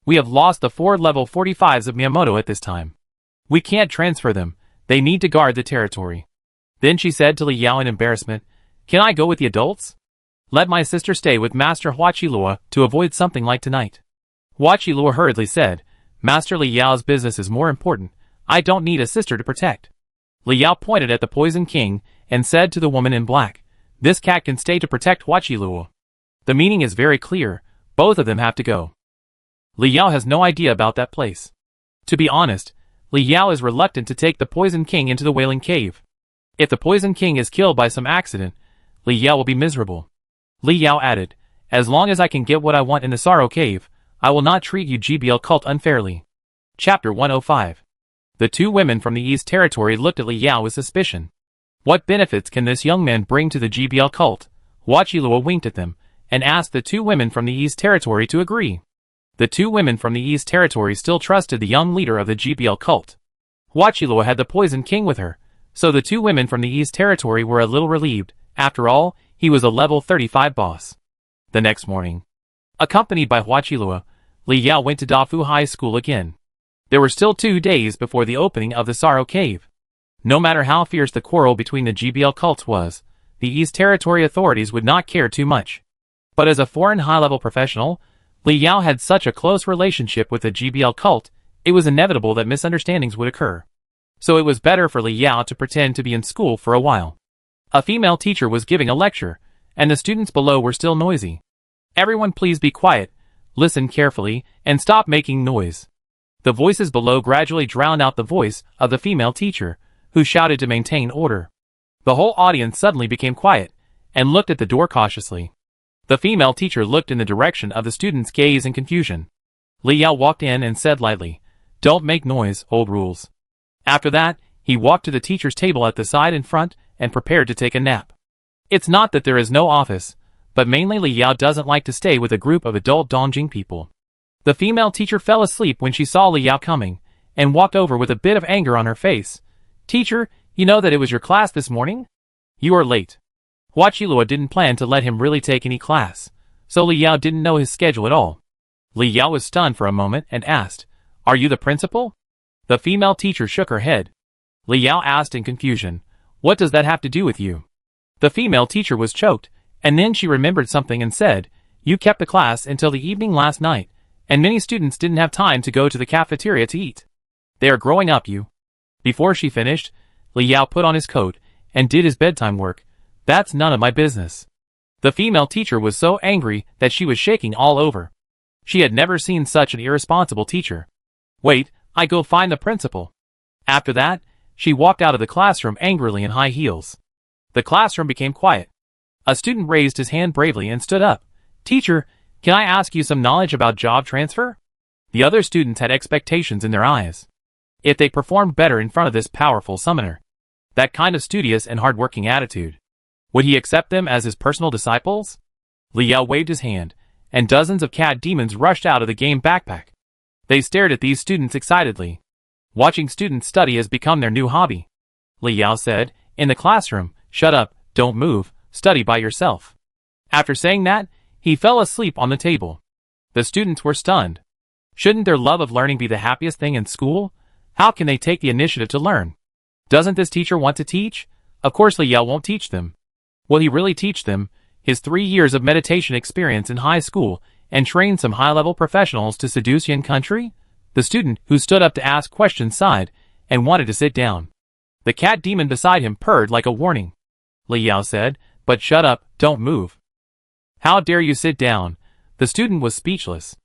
We have lost the 4 level 45s of Miyamoto at this time. We can't transfer them, they need to guard the territory." Then she said to Li Yao in embarrassment, "Can I go with the adults? Let my sister stay with Master Hua Qilua to avoid something like tonight." Hua Qilua hurriedly said, "Master Li Yao's business is more important, I don't need a sister to protect." Li Yao pointed at the Poison King, and said to the woman in black, "This cat can stay to protect Hua Qilua. The meaning is very clear, both of them have to go." Li Yao has no idea about that place. To be honest, Li Yao is reluctant to take the Poison King into the Wailing Cave. If the Poison King is killed by some accident, Li Yao will be miserable. Li Yao added, "As long as I can get what I want in the Sorrow Cave, I will not treat you GBL cult unfairly." Chapter 105. The 2 women from the East Territory looked at Li Yao with suspicion. What benefits can this young man bring to the GBL cult? Hua Qilua winked at them, and asked the 2 women from the East Territory to agree. The 2 women from the East Territory still trusted the young leader of the GBL cult. Hua Qilua had the Poison King with her, so the 2 women from the East Territory were a little relieved. After all, he was a level 35 boss. The next morning, accompanied by Hua Qilua, Li Yao went to Dafu High School again. There were still 2 days before the opening of the Sorrow Cave. No matter how fierce the quarrel between the GBL cults was, the East Territory authorities would not care too much. But as a foreign high-level professional, Li Yao had such a close relationship with the GBL cult, it was inevitable that misunderstandings would occur. So it was better for Li Yao to pretend to be in school for a while. A female teacher was giving a lecture, and the students below were still noisy. "Everyone please be quiet, listen carefully, and stop making noise." The voices below gradually drowned out the voice of the female teacher, who shouted to maintain order. The whole audience suddenly became quiet, and looked at the door cautiously. The female teacher looked in the direction of the students' gaze in confusion. Li Yao walked in and said lightly, "Don't make noise, old rules." After that, he walked to the teacher's table at the side in front, and prepared to take a nap. It's not that there is no office, but mainly Li Yao doesn't like to stay with a group of adult Dongjing people. The female teacher fell asleep when she saw Li Yao coming, and walked over with a bit of anger on her face. "Teacher, you know that it was your class this morning? You are late." Huachilua didn't plan to let him really take any class, so Li Yao didn't know his schedule at all. Li Yao was stunned for a moment and asked, "Are you the principal?" The female teacher shook her head. Li Yao asked in confusion, "What does that have to do with you?" The female teacher was choked, and then she remembered something and said, "You kept the class until the evening last night, and many students didn't have time to go to the cafeteria to eat. They are growing up, you." Before she finished, Li Yao put on his coat and did his bedtime work. "That's none of my business." The female teacher was so angry that she was shaking all over. She had never seen such an irresponsible teacher. "Wait, I go find the principal." After that, she walked out of the classroom angrily in high heels. The classroom became quiet. A student raised his hand bravely and stood up. "Teacher, can I ask you some knowledge about job transfer?" The other students had expectations in their eyes. If they performed better in front of this powerful summoner, that kind of studious and hard-working attitude, would he accept them as his personal disciples? Li Yao waved his hand, and dozens of cat demons rushed out of the game backpack. They stared at these students excitedly. Watching students study has become their new hobby. Li Yao said, in the classroom, "Shut up, don't move, study by yourself." After saying that, he fell asleep on the table. The students were stunned. Shouldn't their love of learning be the happiest thing in school? How can they take the initiative to learn? Doesn't this teacher want to teach? Of course Li Yao won't teach them. Will he really teach them? His 3 years of meditation experience in high school and train some high-level professionals to seduce Yin country? The student who stood up to ask questions sighed and wanted to sit down. The cat demon beside him purred like a warning. Li Yao said, "But shut up, don't move." "How dare you sit down?" The student was speechless.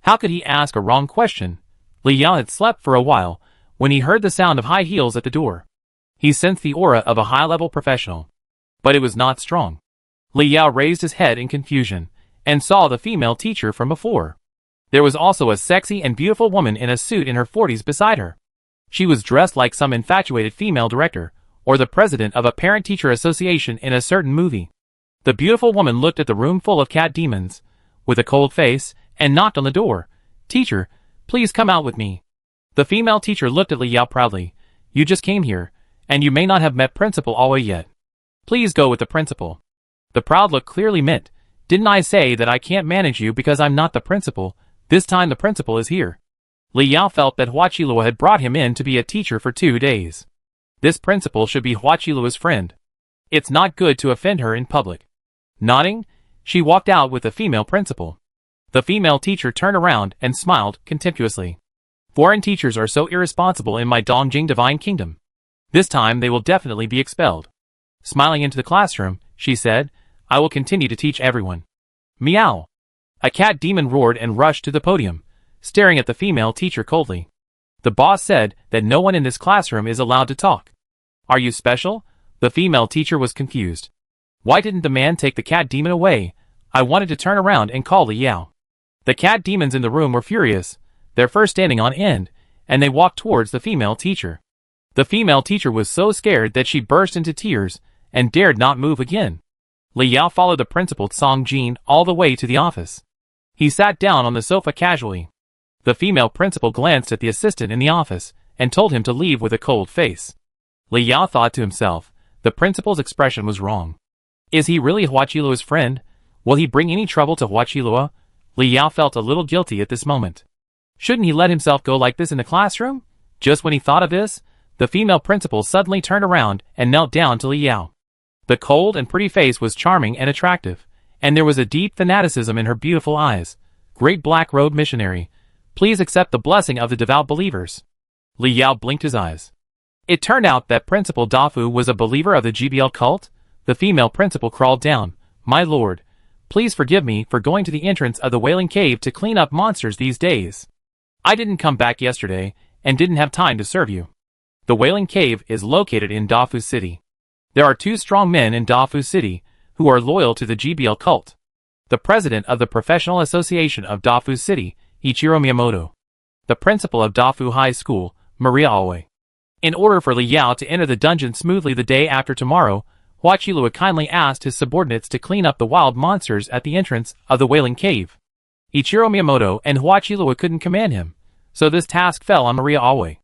How could he ask a wrong question? Li Yao had slept for a while when he heard the sound of high heels at the door. He sensed the aura of a high-level professional, but it was not strong. Li Yao raised his head in confusion and saw the female teacher from before. There was also a sexy and beautiful woman in a suit in her 40s beside her. She was dressed like some infatuated female director or the president of a parent-teacher association in a certain movie. The beautiful woman looked at the room full of cat demons with a cold face and knocked on the door. "Teacher, please come out with me." The female teacher looked at Li Yao proudly. "You just came here, and you may not have met Principal Aoi yet. Please go with the principal." The proud look clearly meant, "Didn't I say that I can't manage you because I'm not the principal? This time the principal is here." Li Yao felt that Huachilua had brought him in to be a teacher for 2 days. This principal should be Huachilua's friend. It's not good to offend her in public. Nodding, she walked out with the female principal. The female teacher turned around and smiled contemptuously. "Foreign teachers are so irresponsible in my Dongjing Divine Kingdom. This time they will definitely be expelled." Smiling into the classroom, she said, "I will continue to teach everyone." Meow! A cat demon roared and rushed to the podium, staring at the female teacher coldly. The boss said that no one in this classroom is allowed to talk. "Are you special?" The female teacher was confused. "Why didn't the man take the cat demon away?" I wanted to turn around and call Li Yao. The cat demons in the room were furious, their fur standing on end, and they walked towards the female teacher. The female teacher was so scared that she burst into tears and dared not move again. Li Yao followed the principal Song Jin all the way to the office. He sat down on the sofa casually. The female principal glanced at the assistant in the office and told him to leave with a cold face. Li Yao thought to himself, the principal's expression was wrong. Is he really Huachilua's friend? Will he bring any trouble to Huachilua? Li Yao felt a little guilty at this moment. Shouldn't he let himself go like this in the classroom? Just when he thought of this, the female principal suddenly turned around and knelt down to Li Yao. The cold and pretty face was charming and attractive, and there was a deep fanaticism in her beautiful eyes. "Great black-robed missionary, please accept the blessing of the devout believers." Li Yao blinked his eyes. It turned out that Principal Dafu was a believer of the GBL cult. The female principal crawled down. "My lord, please forgive me for going to the entrance of the Wailing Cave to clean up monsters these days. I didn't come back yesterday and didn't have time to serve you." The Wailing Cave is located in Dafu City. There are 2 strong men in Dafu City who are loyal to the GBL cult. The president of the Professional Association of Dafu City, Ichiro Miyamoto. The principal of Dafu High School, Maria Aoi. In order for Li Yao to enter the dungeon smoothly the day after tomorrow, Huachilua kindly asked his subordinates to clean up the wild monsters at the entrance of the Wailing Cave. Ichiro Miyamoto and Huachilua couldn't command him, so this task fell on Maria Aoi.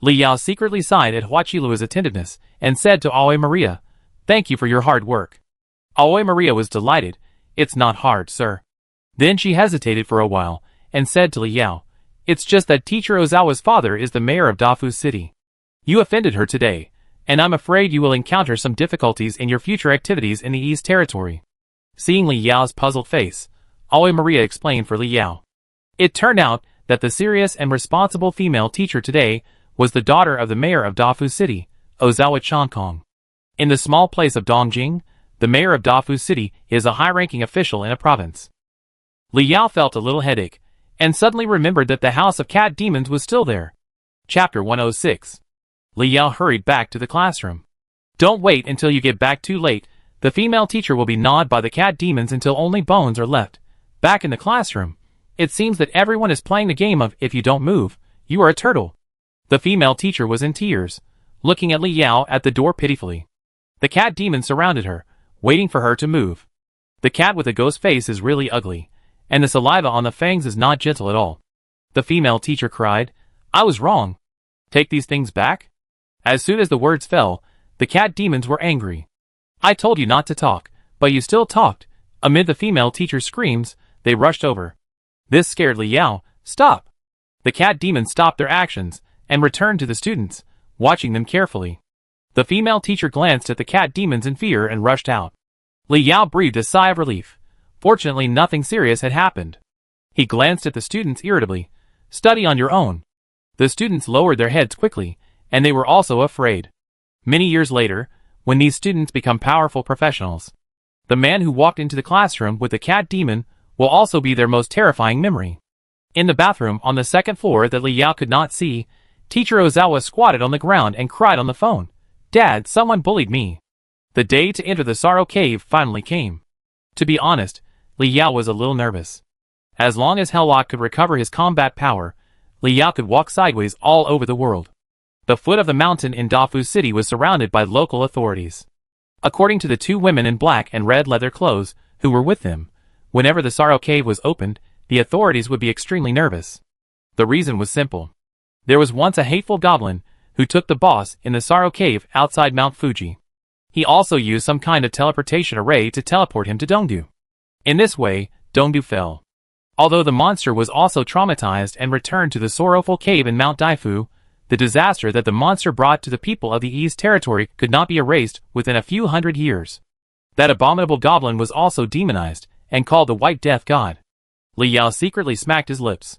Li Yao secretly sighed at Huachilua's attentiveness and said to Aoi Maria, "Thank you for your hard work. Aoi Maria was delighted. It's not hard, sir. Then she hesitated for a while, and said to Li Yao, it's just that Teacher Ozawa's father is the mayor of Dafu City. You offended her today, and I'm afraid you will encounter some difficulties in your future activities in the East Territory. Seeing Li Yao's puzzled face, Aoi Maria explained for Li Yao. It turned out that the serious and responsible female teacher today was the daughter of the mayor of Dafu City, Ozawa Chankong. In the small place of Dongjing, the mayor of Dafu City is a high-ranking official in a province. Li Yao felt a little headache, and suddenly remembered that the House of Cat Demons was still there. Chapter 106. Li Yao hurried back to the classroom. Don't wait until you get back too late. The female teacher will be gnawed by the cat demons until only bones are left. Back in the classroom, it seems that everyone is playing the game of if you don't move, you are a turtle. The female teacher was in tears, looking at Li Yao at the door pitifully. The cat demons surrounded her, waiting for her to move. The cat with a ghost face is really ugly, and the saliva on the fangs is not gentle at all. The female teacher cried, I was wrong. Take these things back? As soon as the words fell, the cat demons were angry. I told you not to talk, but you still talked. Amid the female teacher's screams, they rushed over. This scared Li Yao. Stop! The cat demons stopped their actions, and returned to the students, watching them carefully. The female teacher glanced at the cat demons in fear and rushed out. Li Yao breathed a sigh of relief. Fortunately, nothing serious had happened. He glanced at the students irritably. Study on your own. The students lowered their heads quickly, and they were also afraid. Many years later, when these students become powerful professionals, the man who walked into the classroom with the cat demon will also be their most terrifying memory. In the bathroom on the second floor that Li Yao could not see, Teacher Ozawa squatted on the ground and cried on the phone. Dad, someone bullied me. The day to enter the Sorrow Cave finally came. To be honest, Li Yao was a little nervous. As long as Helllock could recover his combat power, Li Yao could walk sideways all over the world. The foot of the mountain in Dafu City was surrounded by local authorities. According to the two women in black and red leather clothes who were with them, whenever the Sorrow Cave was opened, the authorities would be extremely nervous. The reason was simple. There was once a hateful goblin who took the boss in the Sorrow Cave outside Mount Fuji. He also used some kind of teleportation array to teleport him to Dongdu. In this way, Dongdu fell. Although the monster was also traumatized and returned to the sorrowful cave in Mount Daifu, the disaster that the monster brought to the people of the East Territory could not be erased within a few hundred years. That abominable goblin was also demonized and called the White Death God. Li Yao secretly smacked his lips.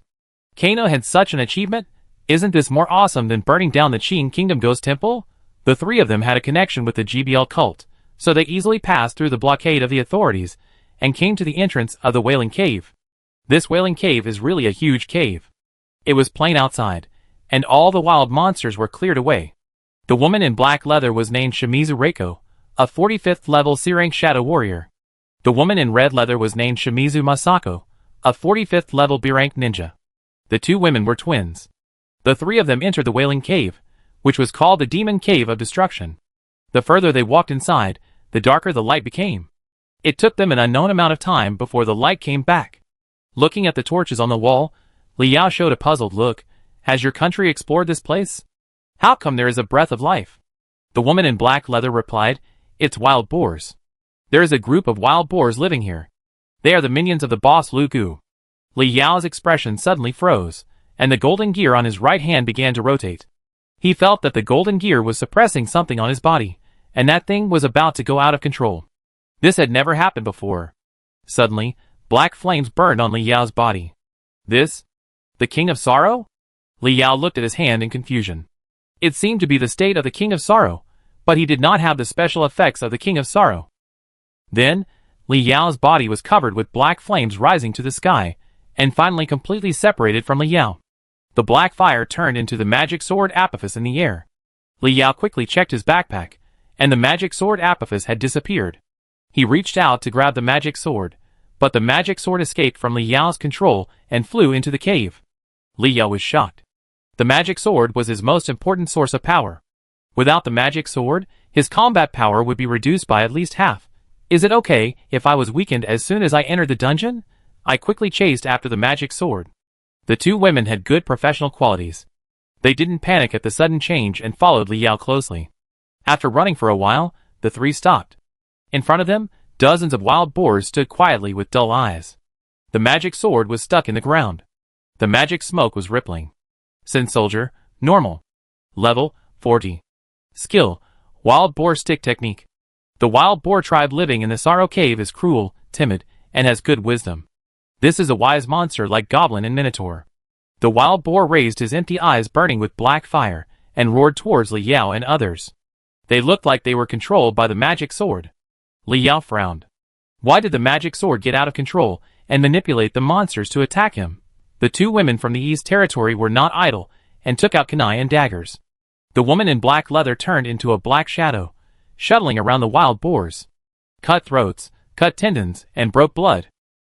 Kano had such an achievement? Isn't this more awesome than burning down the Qing Kingdom Ghost Temple? The three of them had a connection with the GBL cult, so they easily passed through the blockade of the authorities and came to the entrance of the Wailing Cave. This Wailing Cave is really a huge cave. It was plain outside, and all the wild monsters were cleared away. The woman in black leather was named Shimizu Reiko, a 45th level C-rank shadow warrior. The woman in red leather was named Shimizu Masako, a 45th level B-rank ninja. The two women were twins. The three of them entered the Wailing Cave, which was called the Demon Cave of Destruction. The further they walked inside, the darker the light became. It took them an unknown amount of time before the light came back. Looking at the torches on the wall, Li Yao showed a puzzled look. Has your country explored this place? How come there is a breath of life? The woman in black leather replied, It's wild boars. There is a group of wild boars living here. They are the minions of the boss Lu Gu. Li Yao's expression suddenly froze, and the golden gear on his right hand began to rotate. He felt that the golden gear was suppressing something on his body, and that thing was about to go out of control. This had never happened before. Suddenly, black flames burned on Li Yao's body. This? The King of Sorrow? Li Yao looked at his hand in confusion. It seemed to be the state of the King of Sorrow, but he did not have the special effects of the King of Sorrow. Then, Li Yao's body was covered with black flames rising to the sky, and finally completely separated from Li Yao. The black fire turned into the magic sword Apophis in the air. Li Yao quickly checked his backpack, and the magic sword Apophis had disappeared. He reached out to grab the magic sword, but the magic sword escaped from Li Yao's control and flew into the cave. Li Yao was shocked. The magic sword was his most important source of power. Without the magic sword, his combat power would be reduced by at least half. Is it okay if I was weakened as soon as I entered the dungeon? I quickly chased after the magic sword. The two women had good professional qualities. They didn't panic at the sudden change and followed Li Yao closely. After running for a while, the three stopped. In front of them, Dozens of wild boars stood quietly with dull eyes. The magic sword was stuck in the ground. The magic smoke was rippling. Sin Soldier, normal. Level, 40. Skill, wild boar stick technique. The wild boar tribe living in the Sorrow Cave is cruel, timid, and has good wisdom. This is a wise monster like Goblin and Minotaur. The wild boar raised his empty eyes burning with black fire, and roared towards Li Yao and others. They looked like they were controlled by the magic sword. Li Yao frowned. Why did the magic sword get out of control and manipulate the monsters to attack him? The two women from the East Territory were not idle, and took out kunai and daggers. The woman in black leather turned into a black shadow, shuttling around the wild boars. Cut throats, cut tendons, and broke blood.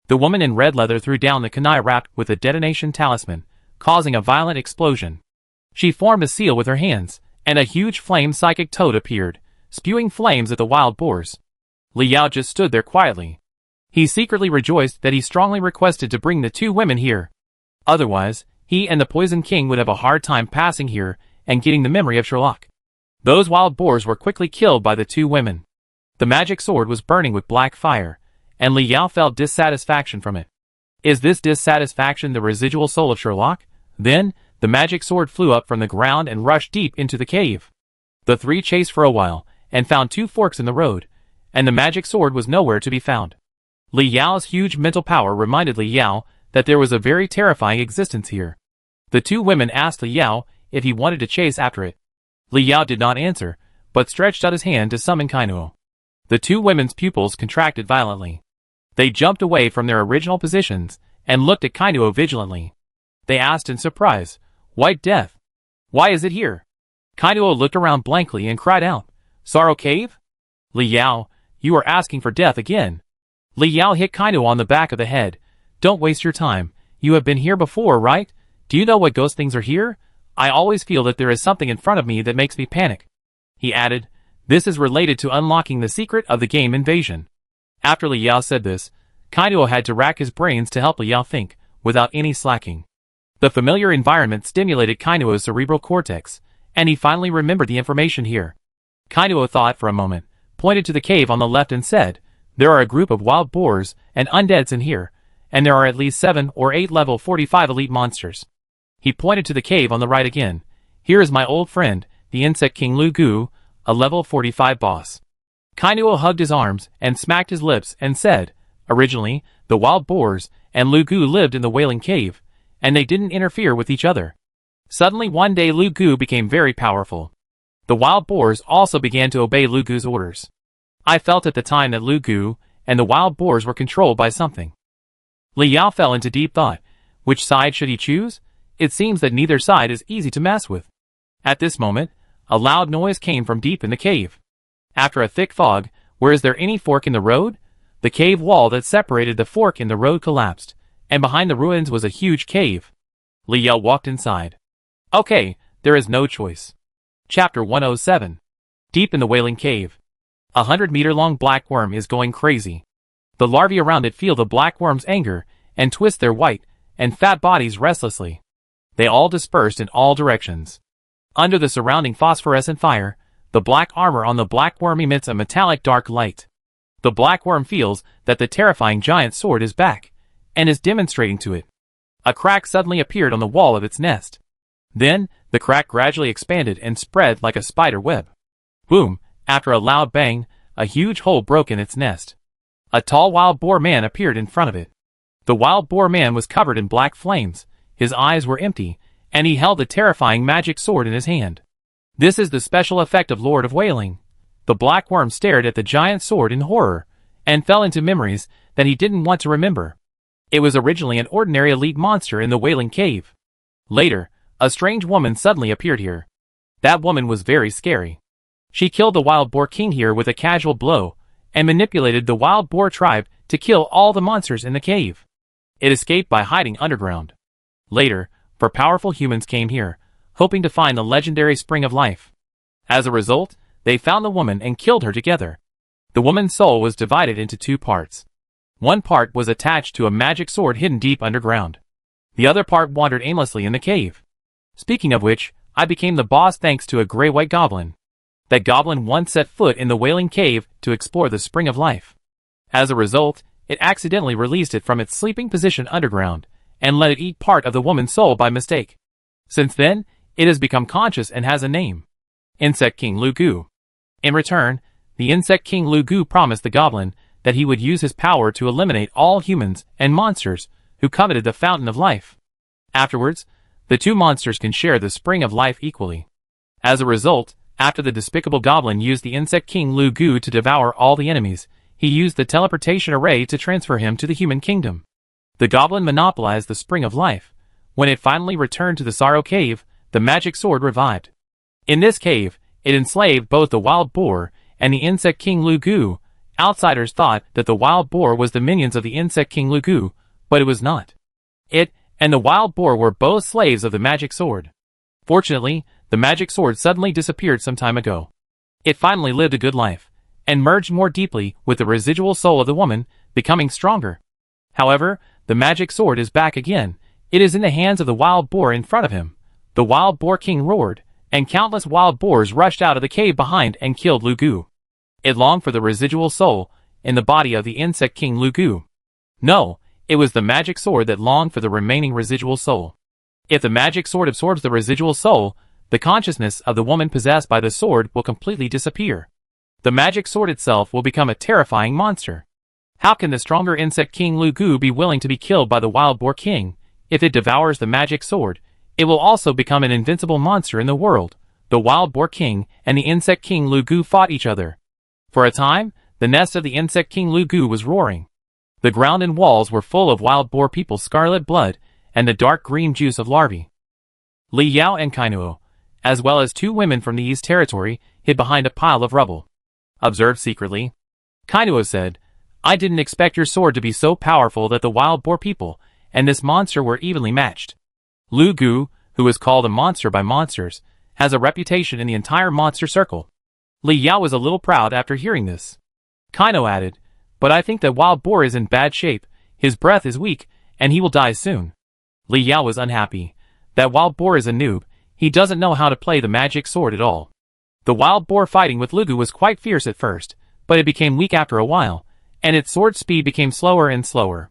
The woman in red leather threw down the kunai wrapped with a detonation talisman, causing a violent explosion. She formed a seal with her hands, and a huge flame psychic toad appeared, spewing flames at the wild boars. Li Yao just stood there quietly. He secretly rejoiced that he strongly requested to bring the two women here. Otherwise, he and the Poison King would have a hard time passing here and getting the memory of Sherlock. Those wild boars were quickly killed by the two women. The magic sword was burning with black fire, and Li Yao felt dissatisfaction from it. Is this dissatisfaction the residual soul of Sherlock? Then, the magic sword flew up from the ground and rushed deep into the cave. The three chased for a while, and found two forks in the road, and the magic sword was nowhere to be found. Li Yao's huge mental power reminded Li Yao that there was a very terrifying existence here. The two women asked Li Yao if he wanted to chase after it. Li Yao did not answer, but stretched out his hand to summon Kainuo. The two women's pupils contracted violently. They jumped away from their original positions and looked at Kainuo vigilantly. They asked in surprise, "White Death? Why is it here?" Kainuo looked around blankly and cried out, "Sorrow Cave? Li Yao, you are asking for death again." Li Yao hit Kainuo on the back of the head. "Don't waste your time. You have been here before, right? Do you know what ghost things are here? I always feel that there is something in front of me that makes me panic." He added, "This is related to unlocking the secret of the game Invasion." After Li Yao said this, Kainuo had to rack his brains to help Li Yao think, without any slacking. The familiar environment stimulated Kainuo's cerebral cortex, and he finally remembered the information here. Kainuo thought for a moment, pointed to the cave on the left and said, "There are a group of wild boars and undeads in here, and there are at least 7 or 8 level 45 elite monsters." He pointed to the cave on the right again. "Here is my old friend, the Insect King Lu Gu, a level 45 boss." Kainuo hugged his arms and smacked his lips and said, "Originally, the wild boars and Lu Gu lived in the Wailing Cave, and they didn't interfere with each other. Suddenly one day Lu Gu became very powerful. The wild boars also began to obey Lu Gu's orders. I felt at the time that Lu Gu and the wild boars were controlled by something." Li Yao fell into deep thought. Which side should he choose? It seems that neither side is easy to mess with. At this moment, a loud noise came from deep in the cave. After a thick fog, where is there any fork in the road? The cave wall that separated the fork in the road collapsed, and behind the ruins was a huge cave. Li Yao walked inside. Okay, there is no choice. Chapter 107. Deep in the Wailing Cave. 100-meter-long black worm is going crazy. The larvae around it feel the black worm's anger, and twist their white and fat bodies restlessly. They all dispersed in all directions. Under the surrounding phosphorescent fire, the black armor on the black worm emits a metallic dark light. The black worm feels that the terrifying giant sword is back, and is demonstrating to it. A crack suddenly appeared on the wall of its nest. Then, the crack gradually expanded and spread like a spider web. Boom! After a loud bang, a huge hole broke in its nest. A tall wild boar man appeared in front of it. The wild boar man was covered in black flames, his eyes were empty, and he held a terrifying magic sword in his hand. This is the special effect of Lord of Wailing. The black worm stared at the giant sword in horror, and fell into memories that he didn't want to remember. It was originally an ordinary elite monster in the Wailing Cave. Later, a strange woman suddenly appeared here. That woman was very scary. She killed the wild boar king here with a casual blow, and manipulated the wild boar tribe to kill all the monsters in the cave. It escaped by hiding underground. Later, for powerful humans came here, hoping to find the legendary Spring of Life. As a result, they found the woman and killed her together. The woman's soul was divided into 2 parts. One part was attached to a magic sword hidden deep underground. The other part wandered aimlessly in the cave. Speaking of which, I became the boss thanks to a gray-white goblin. That goblin once set foot in the Wailing Cave to explore the Spring of Life. As a result, it accidentally released it from its sleeping position underground, and let it eat part of the woman's soul by mistake. Since then, it has become conscious and has a name. Insect King Lu Gu. In return, the Insect King Lu Gu promised the goblin that he would use his power to eliminate all humans and monsters who coveted the fountain of life. Afterwards, the two monsters can share the spring of life equally. As a result, after the despicable goblin used the Insect King Lu Gu to devour all the enemies, he used the teleportation array to transfer him to the human kingdom. The goblin monopolized the spring of life. When it finally returned to the Sorrow Cave, the magic sword revived. In this cave, it enslaved both the wild boar and the Insect King Lu Gu. Outsiders thought that the wild boar was the minions of the Insect King Lu Gu, but it was not. It and the wild boar were both slaves of the magic sword. Fortunately, the magic sword suddenly disappeared some time ago. It finally lived a good life, and merged more deeply with the residual soul of the woman, becoming stronger. However, the magic sword is back again. It is in the hands of the wild boar in front of him. The wild boar king roared, and countless wild boars rushed out of the cave behind and killed Lu Gu. It longed for the residual soul in the body of the Insect King Lu Gu. No, it was the magic sword that longed for the remaining residual soul. If the magic sword absorbs the residual soul, the consciousness of the woman possessed by the sword will completely disappear. The magic sword itself will become a terrifying monster. How can the stronger Insect King Lu Gu be willing to be killed by the wild boar king? If it devours the magic sword, it will also become an invincible monster in the world. The wild boar king and the Insect King Lu Gu fought each other. For a time, the nest of the Insect King Lu Gu was roaring. The ground and walls were full of wild boar people's scarlet blood and the dark green juice of larvae. Li Yao and Kainuo, as well as two women from the East Territory, hid behind a pile of rubble. Observed secretly. Kainuo said, "I didn't expect your sword to be so powerful that the wild boar people and this monster were evenly matched." Lu Gu, who is called a monster by monsters, has a reputation in the entire monster circle. Li Yao was a little proud after hearing this. Kainuo added, "But I think that wild boar is in bad shape, his breath is weak, and he will die soon." Li Yao was unhappy. That wild boar is a noob, he doesn't know how to play the magic sword at all. The wild boar fighting with Lu Gu was quite fierce at first, but it became weak after a while, and its sword speed became slower and slower.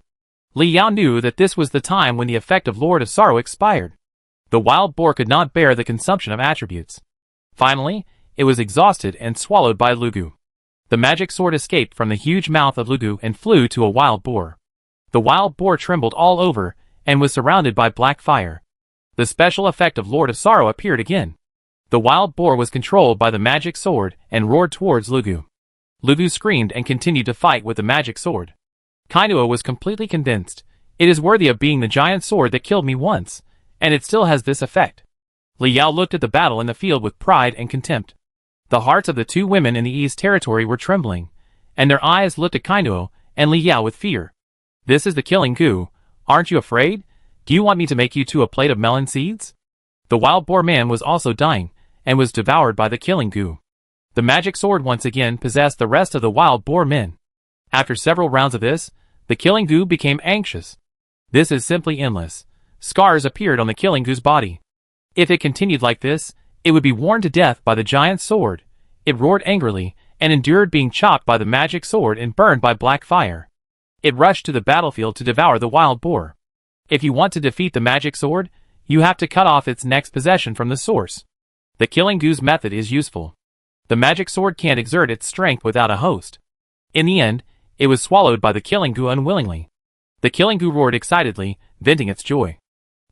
Li Yao knew that this was the time when the effect of Lord of Sorrow expired. The wild boar could not bear the consumption of attributes. Finally, it was exhausted and swallowed by Lu Gu. The magic sword escaped from the huge mouth of Lu Gu and flew to a wild boar. The wild boar trembled all over and was surrounded by black fire. The special effect of Lord of Sorrow appeared again. The wild boar was controlled by the magic sword and roared towards Lu Gu. Lu Gu screamed and continued to fight with the magic sword. Kainuo was completely convinced. It is worthy of being the giant sword that killed me once, and it still has this effect. Li Yao looked at the battle in the field with pride and contempt. The hearts of the two women in the East Territory were trembling, and their eyes looked at Kainuo and Li Yao with fear. "This is the killing Gu. Aren't you afraid? Do you want me to make you two a plate of melon seeds?" The wild boar man was also dying, and was devoured by the killing Gu. The magic sword once again possessed the rest of the wild boar men. After several rounds of this, the killing Gu became anxious. This is simply endless. Scars appeared on the killing Gu's body. If it continued like this, it would be worn to death by the giant sword. It roared angrily, and endured being chopped by the magic sword and burned by black fire. It rushed to the battlefield to devour the wild boar. If you want to defeat the magic sword, you have to cut off its next possession from the source. The killing Gu's method is useful. The magic sword can't exert its strength without a host. In the end, it was swallowed by the killing Gu unwillingly. The killing Gu roared excitedly, venting its joy.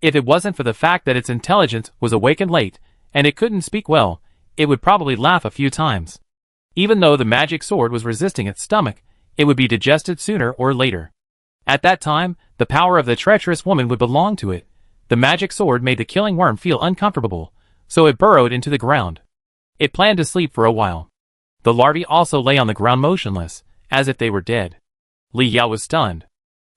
If it wasn't for the fact that its intelligence was awakened late, and it couldn't speak well, it would probably laugh a few times. Even though the magic sword was resisting its stomach, it would be digested sooner or later. At that time, the power of the treacherous woman would belong to it. The magic sword made the killing worm feel uncomfortable, so it burrowed into the ground. It planned to sleep for a while. The larvae also lay on the ground motionless, as if they were dead. Li Yao was stunned.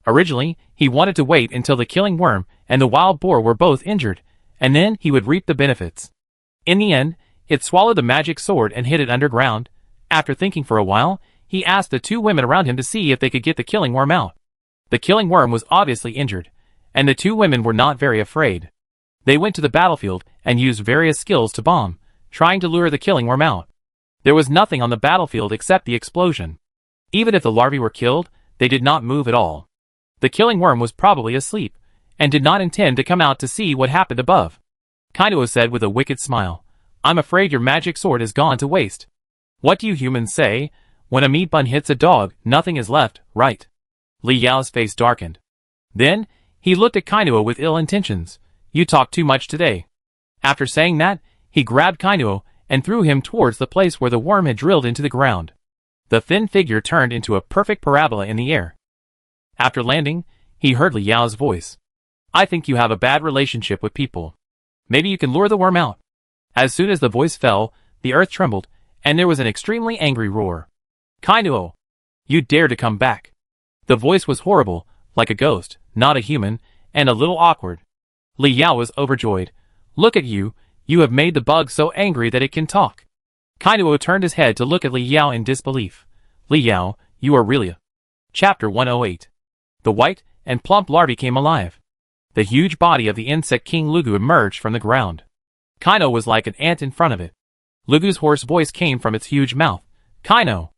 Originally, he wanted to wait until the killing worm and the wild boar were both injured, and then he would reap the benefits. In the end, it swallowed the magic sword and hid it underground. After thinking for a while, he asked the two women around him to see if they could get the killing worm out. The killing worm was obviously injured, and the two women were not very afraid. They went to the battlefield and used various skills to bomb, trying to lure the killing worm out. There was nothing on the battlefield except the explosion. Even if the larvae were killed, they did not move at all. The killing worm was probably asleep, and did not intend to come out to see what happened above. Kainuo said with a wicked smile, "I'm afraid your magic sword has gone to waste. What do you humans say? When a meat bun hits a dog, nothing is left, right?" Li Yao's face darkened. Then, he looked at Kainuo with ill intentions. "You talk too much today." After saying that, he grabbed Kainuo and threw him towards the place where the worm had drilled into the ground. The thin figure turned into a perfect parabola in the air. After landing, he heard Li Yao's voice. "I think you have a bad relationship with people. Maybe you can lure the worm out." As soon as the voice fell, the earth trembled, and there was an extremely angry roar. "Kainuo! You dare to come back!" The voice was horrible, like a ghost, not a human, and a little awkward. Li Yao was overjoyed. "Look at you, you have made the bug so angry that it can talk." Kainuo turned his head to look at Li Yao in disbelief. "Li Yao, you are really a..." Chapter 108. The white and plump larvae came alive. The huge body of the insect king Lugu emerged from the ground. Kainuo was like an ant in front of it. Lugu's hoarse voice came from its huge mouth. "Kainuo,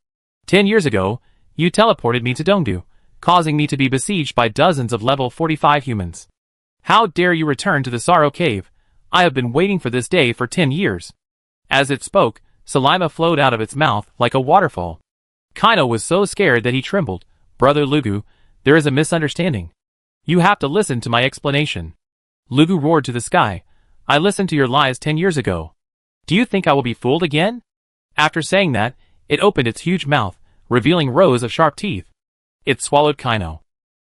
10 years ago, you teleported me to Dongdu, causing me to be besieged by dozens of level 45 humans. How dare you return to the Sorrow Cave? I have been waiting for this day for 10 years. As it spoke, saliva flowed out of its mouth like a waterfall. Kainuo was so scared that he trembled. "Brother Lugu, there is a misunderstanding. You have to listen to my explanation." Lugu roared to the sky. "I listened to your lies 10 years ago. Do you think I will be fooled again?" After saying that, it opened its huge mouth, revealing rows of sharp teeth. It swallowed Kainuo.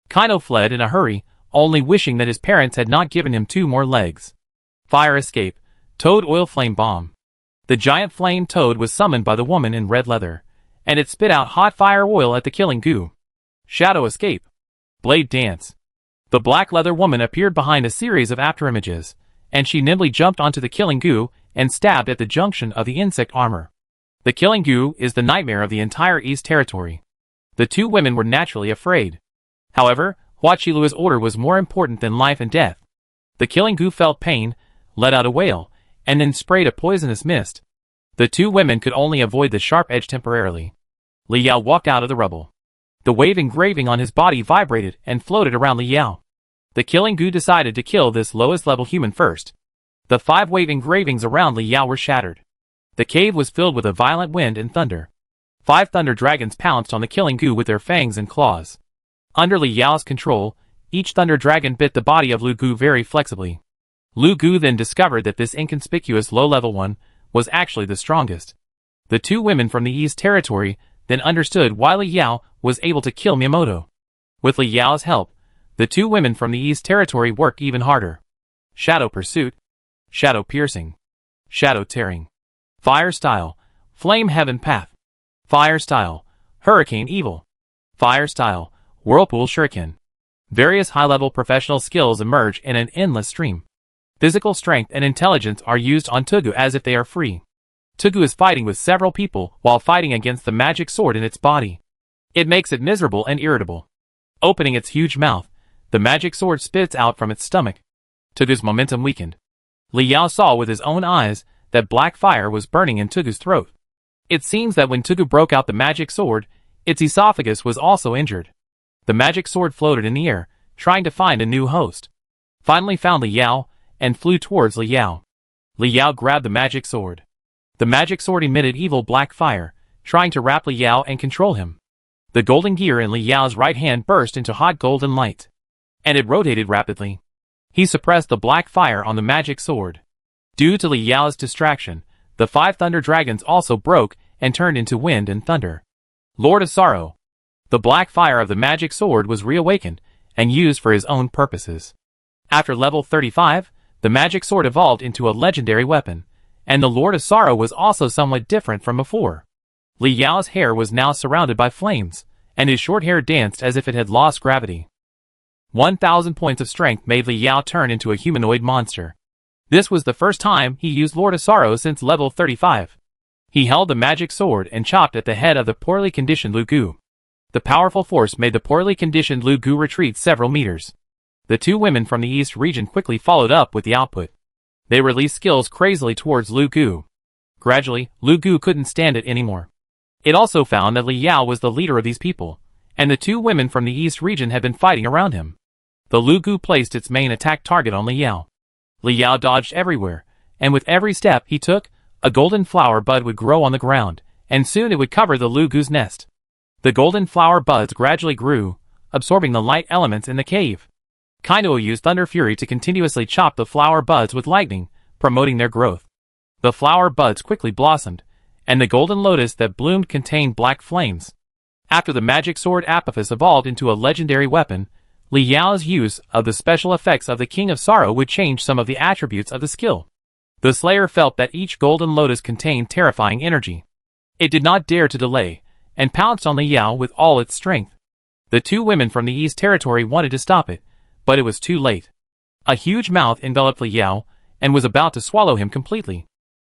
Kainuo fled in a hurry, only wishing that his parents had not given him 2 more legs. Fire escape. Toad oil flame bomb. The giant flame toad was summoned by the woman in red leather, and it spit out hot fire oil at the killing goo. Shadow escape. Blade dance. The black leather woman appeared behind a series of afterimages, and she nimbly jumped onto the killing goo and stabbed at the junction of the insect armor. The killing goo is the nightmare of the entire East Territory. The 2 women were naturally afraid. However, Huaqiluo's order was more important than life and death. The killing goo felt pain, let out a wail, and then sprayed a poisonous mist. The 2 women could only avoid the sharp edge temporarily. Li Yao walked out of the rubble. The wave engraving on his body vibrated and floated around Li Yao. The killing goo decided to kill this lowest level human first. The 5 wave engravings around Li Yao were shattered. The cave was filled with a violent wind and thunder. 5 thunder dragons pounced on the killing goo with their fangs and claws. Under Li Yao's control, each thunder dragon bit the body of Lu Gu very flexibly. Lu Gu then discovered that this inconspicuous low-level one was actually the strongest. The 2 women from the East Territory then understood why Li Yao was able to kill Miyamoto. With Li Yao's help, the 2 women from the East Territory worked even harder. Shadow pursuit. Shadow piercing. Shadow tearing. Fire style. Flame heaven path. Fire style. Hurricane evil. Fire style. Whirlpool shuriken. Various high-level professional skills emerge in an endless stream. Physical strength and intelligence are used on Tugu as if they are free. Tugu is fighting with several people while fighting against the magic sword in its body. It makes it miserable and irritable. Opening its huge mouth, the magic sword spits out from its stomach. Tugu's momentum weakened. Li Yao saw with his own eyes that black fire was burning in Tugu's throat. It seems that when Tugu broke out the magic sword, its esophagus was also injured. The magic sword floated in the air, trying to find a new host. Finally found Li Yao, and flew towards Li Yao. Li Yao grabbed the magic sword. The magic sword emitted evil black fire, trying to wrap Li Yao and control him. The golden gear in Li Yao's right hand burst into hot golden light, and it rotated rapidly. He suppressed the black fire on the magic sword. Due to Li Yao's distraction, the 5 thunder dragons also broke and turned into wind and thunder. Lord of Sorrow. The black fire of the magic sword was reawakened and used for his own purposes. After level 35, the magic sword evolved into a legendary weapon, and the Lord of Sorrow was also somewhat different from before. Li Yao's hair was now surrounded by flames, and his short hair danced as if it had lost gravity. 1,000 points of strength made Li Yao turn into a humanoid monster. This was the first time he used Lord of Sorrow since level 35. He held the magic sword and chopped at the head of the poorly conditioned Lu Gu. The powerful force made the poorly conditioned Lu Gu retreat several meters. The 2 women from the east region quickly followed up with the output. They released skills crazily towards Lu Gu. Gradually, Lu Gu couldn't stand it anymore. It also found that Li Yao was the leader of these people, and the two women from the east region had been fighting around him. The Lu Gu placed its main attack target on Li Yao. Li Yao dodged everywhere, and with every step he took, a golden flower bud would grow on the ground, and soon it would cover the Lu Gu's nest. The golden flower buds gradually grew, absorbing the light elements in the cave. Kainuo used Thunder Fury to continuously chop the flower buds with lightning, promoting their growth. The flower buds quickly blossomed, and the golden lotus that bloomed contained black flames. After the magic sword Apophis evolved into a legendary weapon, Li Yao's use of the special effects of the King of Sorrow would change some of the attributes of the skill. The Slayer felt that each golden lotus contained terrifying energy. It did not dare to delay, and pounced on Li Yao with all its strength. The two women from the East Territory wanted to stop it, but it was too late. A huge mouth enveloped Li Yao, and was about to swallow him completely.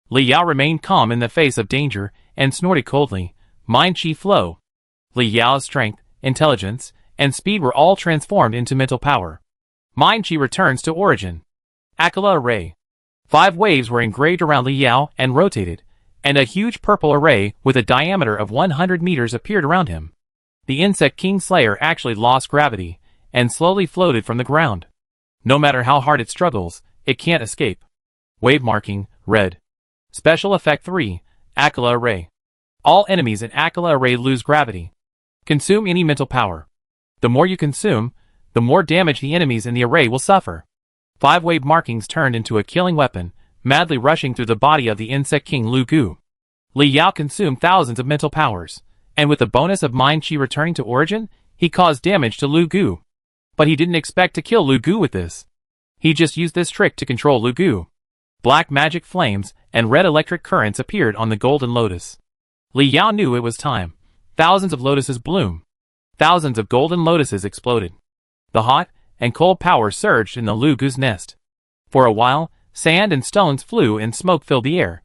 Li Yao remained calm in the face of danger, and snorted coldly, "Mind Chi Flow." Li Yao's strength, intelligence, and speed were all transformed into mental power. Mind Chi returns to origin. Aquila Array. 5 waves were engraved around Li Yao and rotated, and a huge purple array with a diameter of 100 meters appeared around him. The Insect King Slayer actually lost gravity, and slowly floated from the ground. No matter how hard it struggles, it can't escape. Wave marking, red. Special Effect 3, Aquila Array. All enemies in Aquila Array lose gravity. Consume any mental power. The more you consume, the more damage the enemies in the array will suffer. 5 wave markings turned into a killing weapon, madly rushing through the body of the Insect King Lu Gu. Li Yao consumed thousands of mental powers, and with the bonus of Mind Chi returning to origin, he caused damage to Lu Gu. But he didn't expect to kill Lu Gu with this. He just used this trick to control Lu Gu. Black magic flames and red electric currents appeared on the golden lotus. Li Yao knew it was time. Thousands of lotuses bloom. Thousands of golden lotuses exploded. The hot and cold power surged in the Lu Gu's nest. For a while, sand and stones flew and smoke filled the air.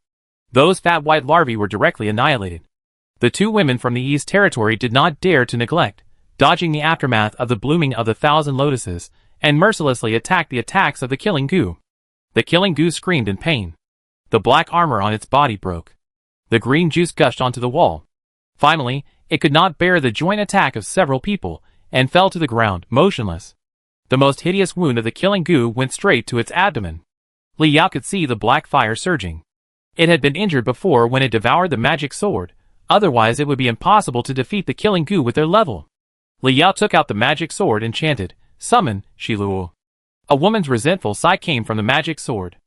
Those fat white larvae were directly annihilated. The two women from the East Territory did not dare to neglect, dodging the aftermath of the blooming of the 1,000 lotuses, and mercilessly attacked the attacks of the Killing Gu. The Killing Gu screamed in pain. The black armor on its body broke. The green juice gushed onto the wall. Finally, it could not bear the joint attack of several people, and fell to the ground, motionless. The most hideous wound of the Killing Gu went straight to its abdomen. Li Yao could see the black fire surging. It had been injured before when it devoured the magic sword, otherwise it would be impossible to defeat the Killing Gu with their level. Li Yao took out the magic sword and chanted, "Summon, Shiluo." A woman's resentful sigh came from the magic sword.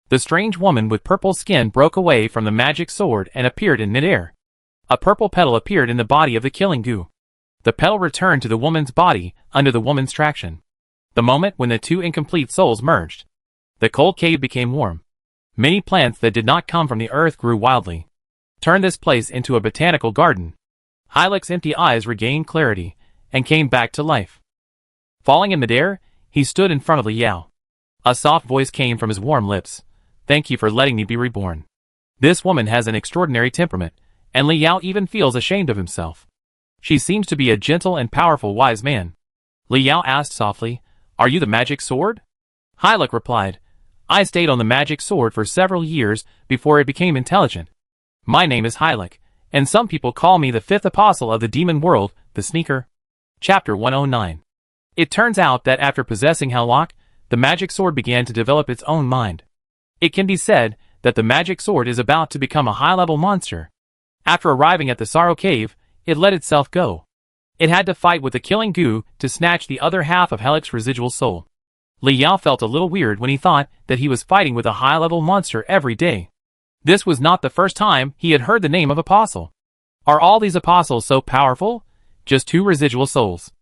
The strange woman with purple skin broke away from the magic sword and appeared in midair. A purple petal appeared in the body of the Killing Gu. The petal returned to the woman's body under the woman's traction. The moment when the two incomplete souls merged. The cold cave became warm. Many plants that did not come from the earth grew wildly. Turn this place into a botanical garden. Hylick's empty eyes regained clarity, and came back to life. Falling in midair, he stood in front of Li Yao. A soft voice came from his warm lips. "Thank you for letting me be reborn." This woman has an extraordinary temperament, and Li Yao even feels ashamed of himself. She seems to be a gentle and powerful wise man. Li Yao asked softly, "Are you the magic sword?" Hylick replied, "I stayed on the magic sword for several years before it became intelligent. My name is Hylick, and some people call me the 5th apostle of the demon world, the sneaker." Chapter 109. It turns out that after possessing Helllock, the magic sword began to develop its own mind. It can be said that the magic sword is about to become a high-level monster. After arriving at the Sorrow Cave, it let itself go. It had to fight with the Killing Gu to snatch the other half of Hylick's residual soul. Li Yao felt a little weird when he thought that he was fighting with a high-level monster every day. This was not the first time he had heard the name of apostle. Are all these apostles so powerful? Just 2 residual souls.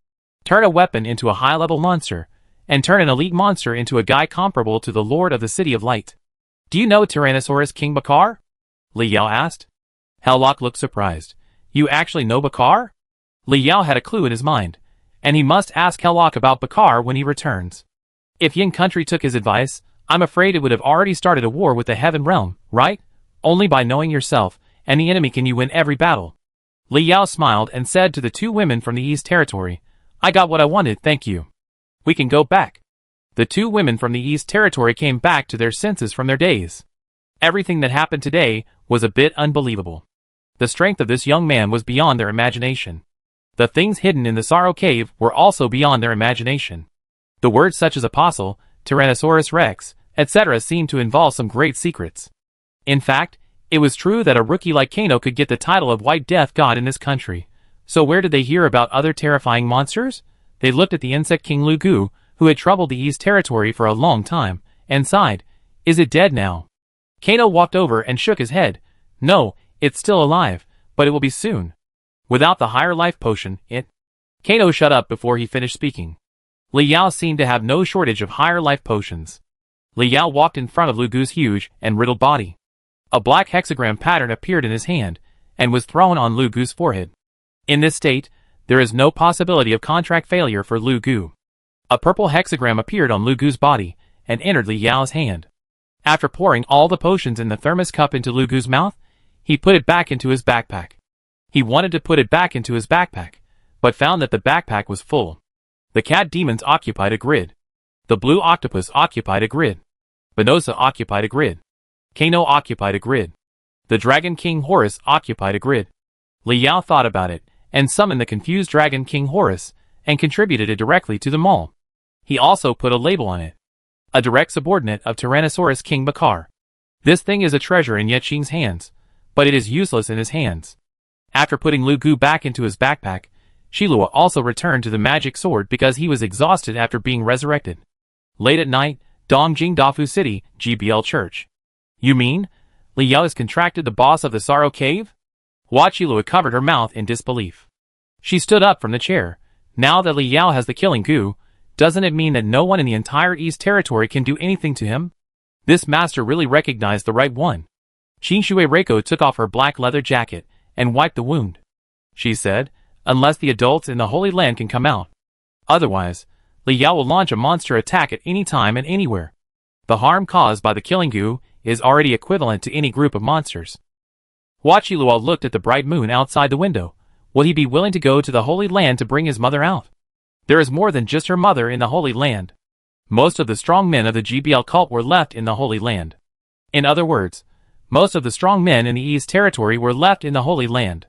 Turn a weapon into a high-level monster, and turn an elite monster into a guy comparable to the Lord of the City of Light. "Do you know Tyrannosaurus King Bakar?" Li Yao asked. Helllock looked surprised. "You actually know Bakar?" Li Yao had a clue in his mind, and he must ask Helllock about Bakar when he returns. If Yin Country took his advice, I'm afraid it would have already started a war with the Heaven Realm, right? Only by knowing yourself and the enemy can you win every battle. Li Yao smiled and said to the two women from the East Territory, "I got what I wanted, thank you. We can go back." The two women from the East Territory came back to their senses from their daze. Everything that happened today was a bit unbelievable. The strength of this young man was beyond their imagination. The things hidden in the Sorrow Cave were also beyond their imagination. The words such as apostle, Tyrannosaurus Rex, etc. seemed to involve some great secrets. In fact, it was true that a rookie like Kano could get the title of White Death God in this country. So where did they hear about other terrifying monsters? They looked at the insect king Lu Gu, who had troubled the East Territory for a long time, and sighed, "Is it dead now?" Kano walked over and shook his head. "No, it's still alive, but it will be soon. Without the higher life potion, it..." Kano shut up before he finished speaking. Li Yao seemed to have no shortage of higher life potions. Li Yao walked in front of Lu Gu's huge and riddled body. A black hexagram pattern appeared in his hand, and was thrown on Lu Gu's forehead. In this state, there is no possibility of contract failure for Lu Gu. A purple hexagram appeared on Lu Gu's body, and entered Li Yao's hand. After pouring all the potions in the thermos cup into Lu Gu's mouth, he put it back into his backpack. He wanted to put it back into his backpack, but found that the backpack was full. The cat demons occupied a grid. The blue octopus occupied a grid. Venosa occupied a grid. Kano occupied a grid. The Dragon King Horus occupied a grid. Li Yao thought about it, and summoned the confused Dragon King Horus, and contributed it directly to the mall. He also put a label on it. A direct subordinate of Tyrannosaurus King Bakar. This thing is a treasure in Yetching's hands, but it is useless in his hands. After putting Lu Gu back into his backpack, Shilua also returned to the magic sword because he was exhausted after being resurrected. Late at night, Dongjing Dafu City, GBL Church. "You mean? Li Yao has contracted the boss of the Sorrow Cave?" Shilua covered her mouth in disbelief. She stood up from the chair. "Now that Li Yao has the killing goo, doesn't it mean that no one in the entire East Territory can do anything to him? This master really recognized the right one." Shinshue Reiko took off her black leather jacket, and wiped the wound. She said, "Unless the adults in the Holy Land can come out. Otherwise, Li Yao will launch a monster attack at any time and anywhere. The harm caused by the killing goo is already equivalent to any group of monsters." Shilua looked at the bright moon outside the window. Will he be willing to go to the Holy Land to bring his mother out? There is more than just her mother in the Holy Land. Most of the strong men of the GBL cult were left in the Holy Land. In other words, most of the strong men in the East Territory were left in the Holy Land.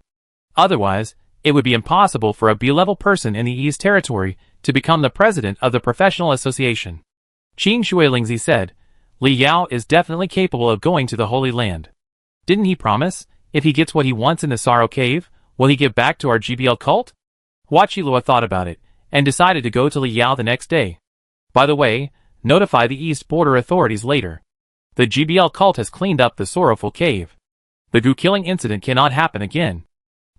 Otherwise, it would be impossible for a B-level person in the East Territory to become the president of the professional association. Qing Shuilingzi said, "Li Yao is definitely capable of going to the Holy Land. Didn't he promise, if he gets what he wants in the Sorrow Cave, will he give back to our GBL cult?" Shilua thought about it, and decided to go to Li Yao the next day. "By the way, notify the East Border authorities later. The GBL cult has cleaned up the Sorrowful Cave. The goo killing incident cannot happen again."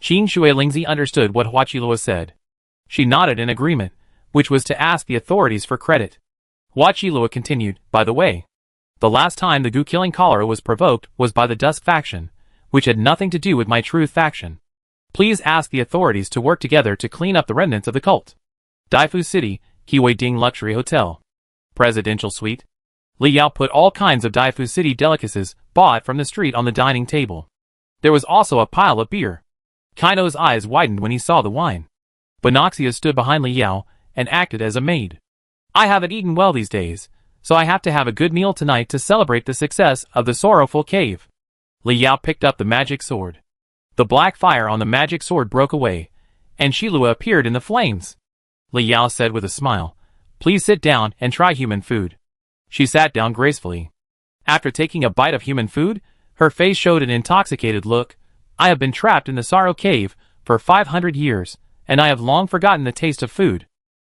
Qing Shuilingzi understood what Shilua said. She nodded in agreement, which was to ask the authorities for credit. Shilua continued, "By the way, the last time the goo killing cholera was provoked was by the Dusk faction, which had nothing to do with my Truth faction. Please ask the authorities to work together to clean up the remnants of the cult." Daifu City, Kiwei Ding Luxury Hotel. Presidential Suite. Li Yao put all kinds of Daifu City delicacies bought from the street on the dining table. There was also a pile of beer. Kaino's eyes widened when he saw the wine. Bonoxia stood behind Li Yao and acted as a maid. "I haven't eaten well these days, so I have to have a good meal tonight to celebrate the success of the Sorrowful Cave." Li Yao picked up the magic sword. The black fire on the magic sword broke away, and Shilua appeared in the flames. Li Yao said with a smile, "Please sit down and try human food." She sat down gracefully. After taking a bite of human food, her face showed an intoxicated look. "I have been trapped in the Sorrow Cave for 500 years, and I have long forgotten the taste of food."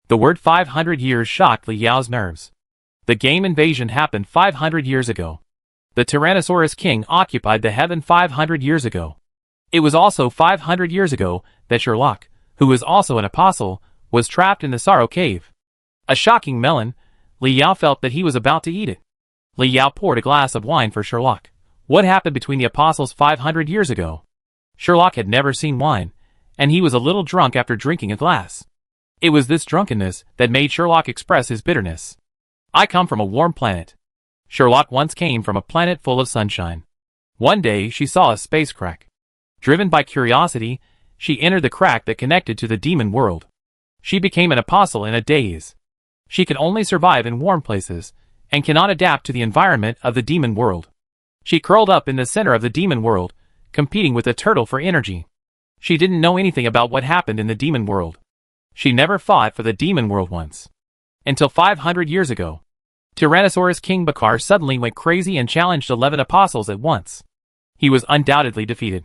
The word 500 years shocked Li Yao's nerves. The game invasion happened 500 years ago. The Tyrannosaurus King occupied the heaven 500 years ago. It was also 500 years ago that Sherlock, who was also an apostle, was trapped in the Sorrow Cave. A shocking melon. Li Yao felt that he was about to eat it. Li Yao poured a glass of wine for Sherlock. What happened between the apostles 500 years ago? Sherlock had never seen wine, and he was a little drunk after drinking a glass. It was this drunkenness that made Sherlock express his bitterness. "I come from a warm planet." Sherlock once came from a planet full of sunshine. One day she saw a space crack. Driven by curiosity, she entered the crack that connected to the demon world. She became an apostle in a daze. She can only survive in warm places, and cannot adapt to the environment of the demon world. She curled up in the center of the demon world, competing with the turtle for energy. She didn't know anything about what happened in the demon world. She never fought for the demon world once. Until 500 years ago. Tyrannosaurus King Bakar suddenly went crazy and challenged 11 apostles at once. He was undoubtedly defeated.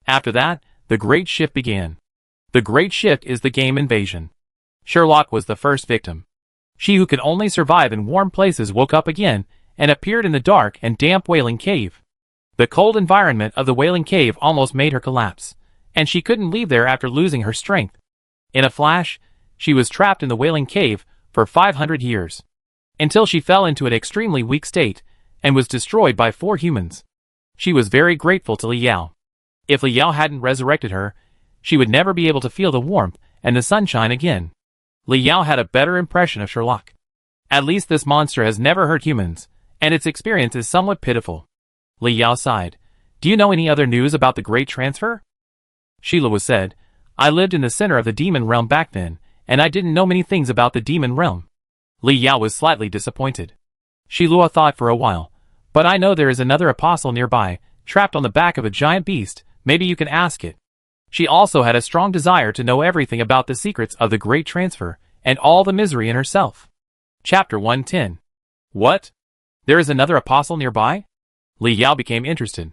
After that, the Great Shift began. The Great Shift is the game invasion. Sherlock was the first victim. She who could only survive in warm places woke up again and appeared in the dark and damp Wailing Cave. The cold environment of the Wailing Cave almost made her collapse, and she couldn't leave there after losing her strength. In a flash, she was trapped in the Wailing Cave for 500 years. Until she fell into an extremely weak state and was destroyed by 4 humans. She was very grateful to Li Yao. If Li Yao hadn't resurrected her, she would never be able to feel the warmth and the sunshine again. Li Yao had a better impression of Sherlock. At least this monster has never hurt humans, and its experience is somewhat pitiful. Li Yao sighed. Do you know any other news about the Great Transfer? Sheila said, I lived in the center of the demon realm back then, and I didn't know many things about the demon realm. Li Yao was slightly disappointed. Shilua thought for a while, but I know there is another apostle nearby, trapped on the back of a giant beast, maybe you can ask it. She also had a strong desire to know everything about the secrets of the Great Transfer, and all the misery in herself. Chapter 110. What? There is another apostle nearby? Li Yao became interested.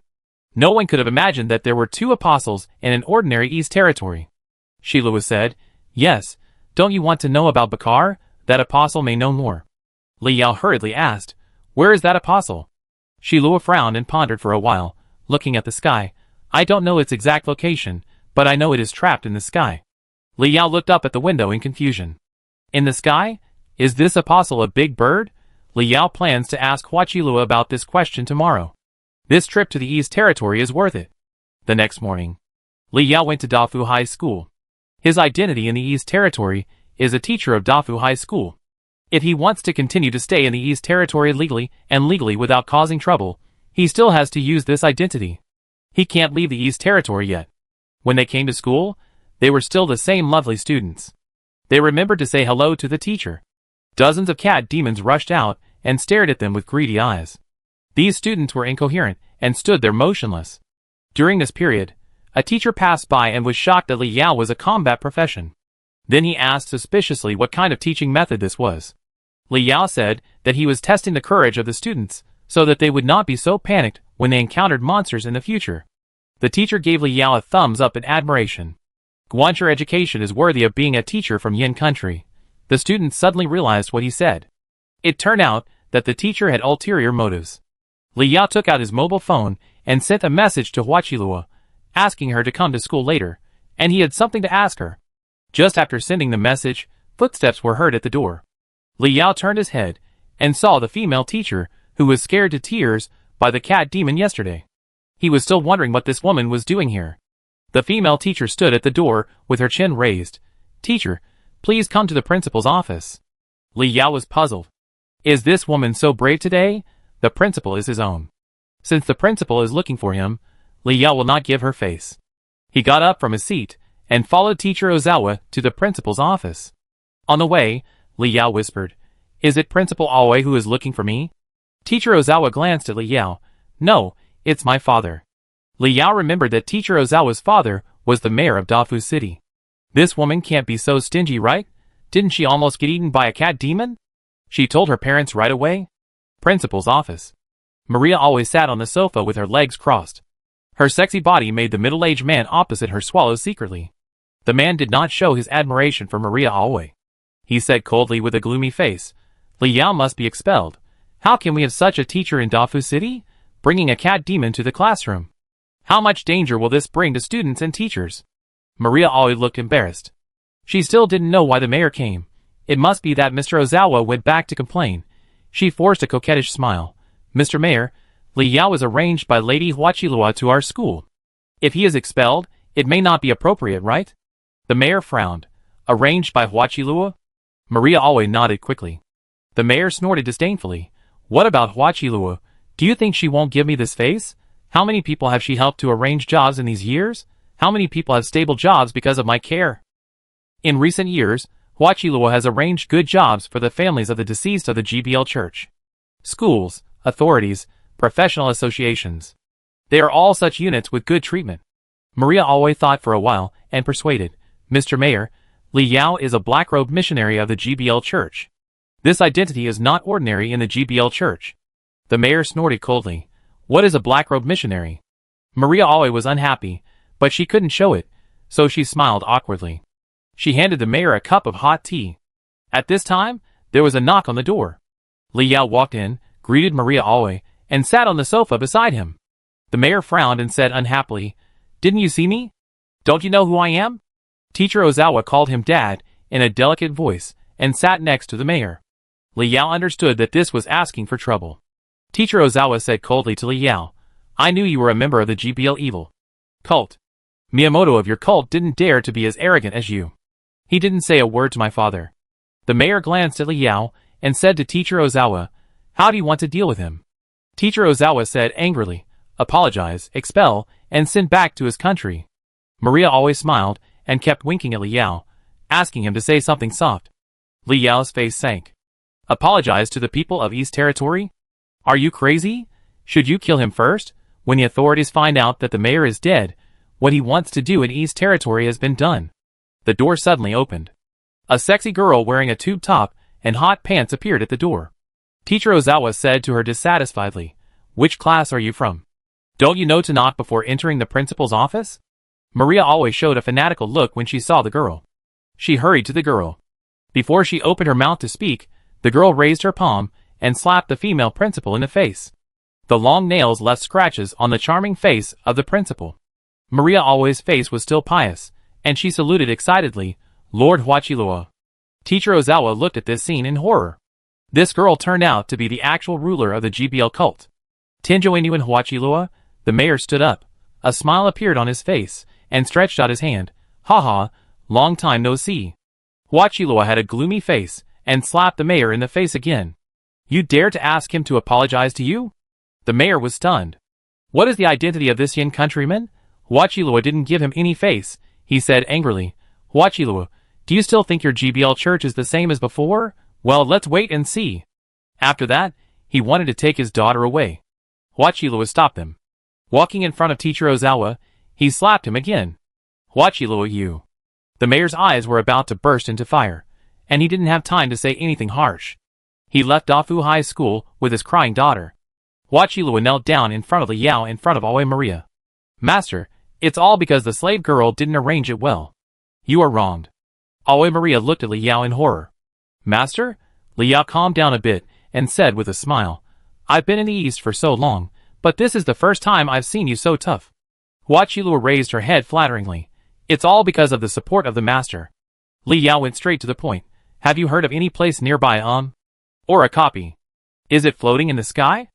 No one could have imagined that there were 2 apostles in an ordinary East territory. Shilua said, Yes, don't you want to know about Bakar? That apostle may know more. Li Yao hurriedly asked, Where is that apostle? Shilua frowned and pondered for a while, looking at the sky. I don't know its exact location, but I know it is trapped in the sky. Li Yao looked up at the window in confusion. In the sky? Is this apostle a big bird? Li Yao plans to ask Hua Qilua about this question tomorrow. This trip to the East Territory is worth it. The next morning, Li Yao went to Dafu High School. His identity in the East Territory is a teacher of Dafu High School. If he wants to continue to stay in the East Territory legally without causing trouble, he still has to use this identity. He can't leave the East Territory yet. When they came to school, they were still the same lovely students. They remembered to say hello to the teacher. Dozens of cat demons rushed out and stared at them with greedy eyes. These students were incoherent and stood there motionless. During this period, a teacher passed by and was shocked that Li Yao was a combat profession. Then he asked suspiciously what kind of teaching method this was. Li Yao said that he was testing the courage of the students, so that they would not be so panicked when they encountered monsters in the future. The teacher gave Li Yao a thumbs up in admiration. Guancher education is worthy of being a teacher from Yin country. The students suddenly realized what he said. It turned out that the teacher had ulterior motives. Li Yao took out his mobile phone and sent a message to Hua Qilua, asking her to come to school later, and he had something to ask her. Just after sending the message, footsteps were heard at the door. Li Yao turned his head and saw the female teacher, who was scared to tears by the cat demon yesterday. He was still wondering what this woman was doing here. The female teacher stood at the door with her chin raised. Teacher, please come to the principal's office. Li Yao was puzzled. Is this woman so brave today? The principal is his own. Since the principal is looking for him, Li Yao will not give her face. He got up from his seat and followed Teacher Ozawa to the principal's office. On the way, Li Yao whispered, Is it Principal Aoi who is looking for me? Teacher Ozawa glanced at Li Yao. No, it's my father. Li Yao remembered that Teacher Ozawa's father was the mayor of Dafu City. This woman can't be so stingy, right? Didn't she almost get eaten by a cat demon? She told her parents right away. Principal's office. Maria always sat on the sofa with her legs crossed. Her sexy body made the middle-aged man opposite her swallow secretly. The man did not show his admiration for Maria Aoi. He said coldly with a gloomy face, Li Yao must be expelled. How can we have such a teacher in Dafu City? Bringing a cat demon to the classroom. How much danger will this bring to students and teachers? Maria Aoi looked embarrassed. She still didn't know why the mayor came. It must be that Mr. Ozawa went back to complain. She forced a coquettish smile. Mr. Mayor, Li Yao is arranged by Lady Hua Qilua to our school. If he is expelled, it may not be appropriate, right? The mayor frowned. Arranged by Hua Qilua? Maria Aoi nodded quickly. The mayor snorted disdainfully. What about Hua Qilua? Do you think she won't give me this face? How many people have she helped to arrange jobs in these years? How many people have stable jobs because of my care? In recent years, Hua Qilua has arranged good jobs for the families of the deceased of the GBL Church. Schools, authorities, professional associations. They are all such units with good treatment. Maria always thought for a while and persuaded, Mr. Mayor, Li Yao is a black-robed missionary of the GBL Church. This identity is not ordinary in the GBL Church. The mayor snorted coldly. What is a black-robed missionary? Maria always was unhappy, but she couldn't show it, so she smiled awkwardly. She handed the mayor a cup of hot tea. At this time, there was a knock on the door. Li Yao walked in, greeted Maria always, and sat on the sofa beside him. The mayor frowned and said unhappily, Didn't you see me? Don't you know who I am? Teacher Ozawa called him Dad in a delicate voice and sat next to the mayor. Li Yao understood that this was asking for trouble. Teacher Ozawa said coldly to Li Yao, I knew you were a member of the GBL evil cult. Miyamoto of your cult didn't dare to be as arrogant as you. He didn't say a word to my father. The mayor glanced at Li Yao and said to Teacher Ozawa, How do you want to deal with him? Teacher Ozawa said angrily, Apologize, expel, and send back to his country. Maria always smiled and kept winking at Li Yao, asking him to say something soft. Li Yao's face sank. Apologize to the people of East Territory? Are you crazy? Should you kill him first? When the authorities find out that the mayor is dead, what he wants to do in East Territory has been done. The door suddenly opened. A sexy girl wearing a tube top and hot pants appeared at the door. Teacher Ozawa said to her dissatisfiedly, Which class are you from? Don't you know to knock before entering the principal's office? Maria always showed a fanatical look when she saw the girl. She hurried to the girl. Before she opened her mouth to speak, the girl raised her palm and slapped the female principal in the face. The long nails left scratches on the charming face of the principal. Maria always' face was still pious, and she saluted excitedly, Lord Huachilua. Teacher Ozawa looked at this scene in horror. This girl turned out to be the actual ruler of the GBL cult. Tenjo Inuan Huachilua, the mayor stood up. A smile appeared on his face, and stretched out his hand. Ha ha, long time no see. Huachilua had a gloomy face, and slapped the mayor in the face again. You dare to ask him to apologize to you? The mayor was stunned. What is the identity of this young countryman? Huachilua didn't give him any face. He said angrily, Huachilua, do you still think your GBL church is the same as before? Well, let's wait and see. After that, he wanted to take his daughter away. Huachilua stopped them. Walking in front of Teacher Ozawa, he slapped him again. Huachilua, you. The mayor's eyes were about to burst into fire, and he didn't have time to say anything harsh. He left Dafu High School with his crying daughter. Huachilua knelt down in front of Li Yao in front of Aoi Maria. Master, it's all because the slave girl didn't arrange it well. You are wronged. Aoi Maria looked at Li Yao in horror. Master? Li Yao calmed down a bit and said with a smile, I've been in the East for so long, but this is the first time I've seen you so tough. Huachilua raised her head flatteringly. It's all because of the support of the master. Li Yao went straight to the point. Have you heard of any place nearby or a copy? Is it floating in the sky?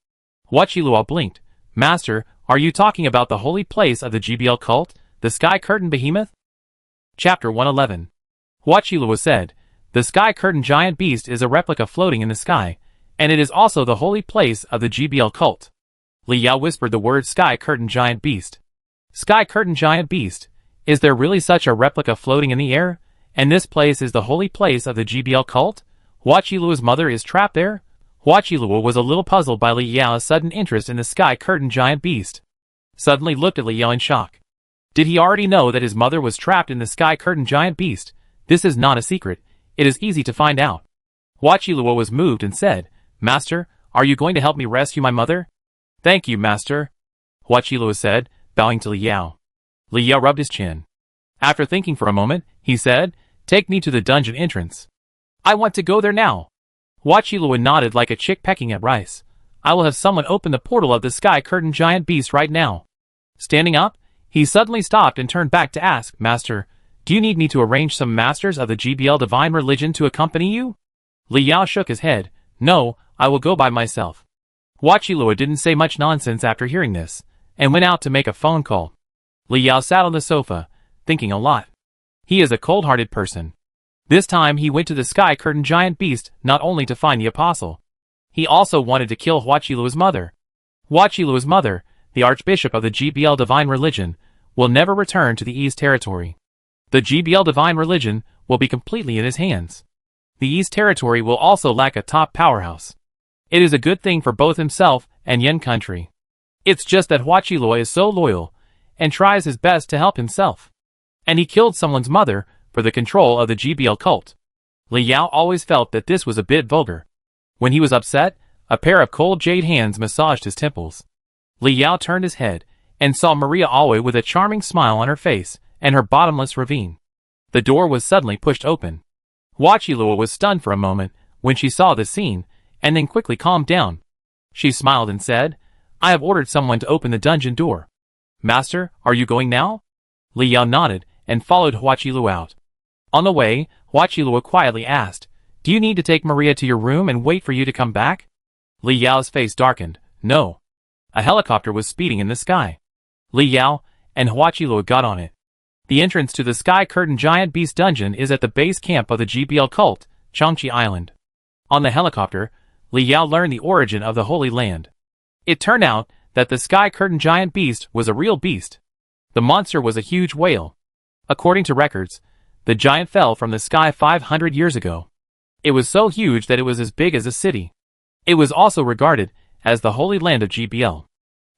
Huachilua blinked. Master, are you talking about the holy place of the GBL cult, the Sky Curtain Behemoth? Chapter 111. Huachilua said, The Sky Curtain Giant Beast is a replica floating in the sky, and it is also the holy place of the GBL cult. Li Yao whispered the word Sky Curtain Giant Beast. Sky Curtain Giant Beast, is there really such a replica floating in the air, and this place is the holy place of the GBL cult? Huachilua's mother is trapped there? Huachilua was a little puzzled by Li Yao's sudden interest in the Sky Curtain Giant Beast. Suddenly looked at Li Yao in shock. Did he already know that his mother was trapped in the Sky Curtain Giant Beast? This is not a secret. It is easy to find out. Huachilua was moved and said, Master, are you going to help me rescue my mother? Thank you, Master. Huachilua said, bowing to Li Yao. Li Yao rubbed his chin. After thinking for a moment, he said, Take me to the dungeon entrance. I want to go there now. Huachilua nodded like a chick pecking at rice. I will have someone open the portal of the Sky Curtain Giant Beast right now. Standing up, he suddenly stopped and turned back to ask, Master, do you need me to arrange some masters of the GBL divine religion to accompany you? Li Yao shook his head. No, I will go by myself. Huachilua didn't say much nonsense after hearing this, and went out to make a phone call. Li Yao sat on the sofa, thinking a lot. He is a cold-hearted person. This time he went to the Sky Curtain Giant Beast not only to find the apostle. He also wanted to kill Huachilua's mother. Huachilua's mother, the Archbishop of the GBL Divine Religion, will never return to the East Territory. The GBL Divine Religion will be completely in his hands. The East Territory will also lack a top powerhouse. It is a good thing for both himself and Yen country. It's just that Huachilua is so loyal, and tries his best to help himself. And he killed someone's mother for the control of the GBL cult. Li Yao always felt that this was a bit vulgar. When he was upset, a pair of cold jade hands massaged his temples. Li Yao turned his head, and saw Maria Alway with a charming smile on her face, and her bottomless ravine. The door was suddenly pushed open. Huachilua was stunned for a moment when she saw the scene, and then quickly calmed down. She smiled and said, "I have ordered someone to open the dungeon door." "Master, are you going now?" Li Yao nodded and followed Huachilua out. On the way, Huachilua quietly asked, "Do you need to take Maria to your room and wait for you to come back?" Li Yao's face darkened. "No." A helicopter was speeding in the sky. Li Yao and Huachilua got on it. The entrance to the Sky Curtain Giant Beast Dungeon is at the base camp of the GBL cult, Changchi Island. On the helicopter, Li Yao learned the origin of the Holy Land. It turned out that the Sky Curtain Giant Beast was a real beast. The monster was a huge whale. According to records, the giant fell from the sky 500 years ago. It was so huge that it was as big as a city. It was also regarded as the Holy Land of GBL.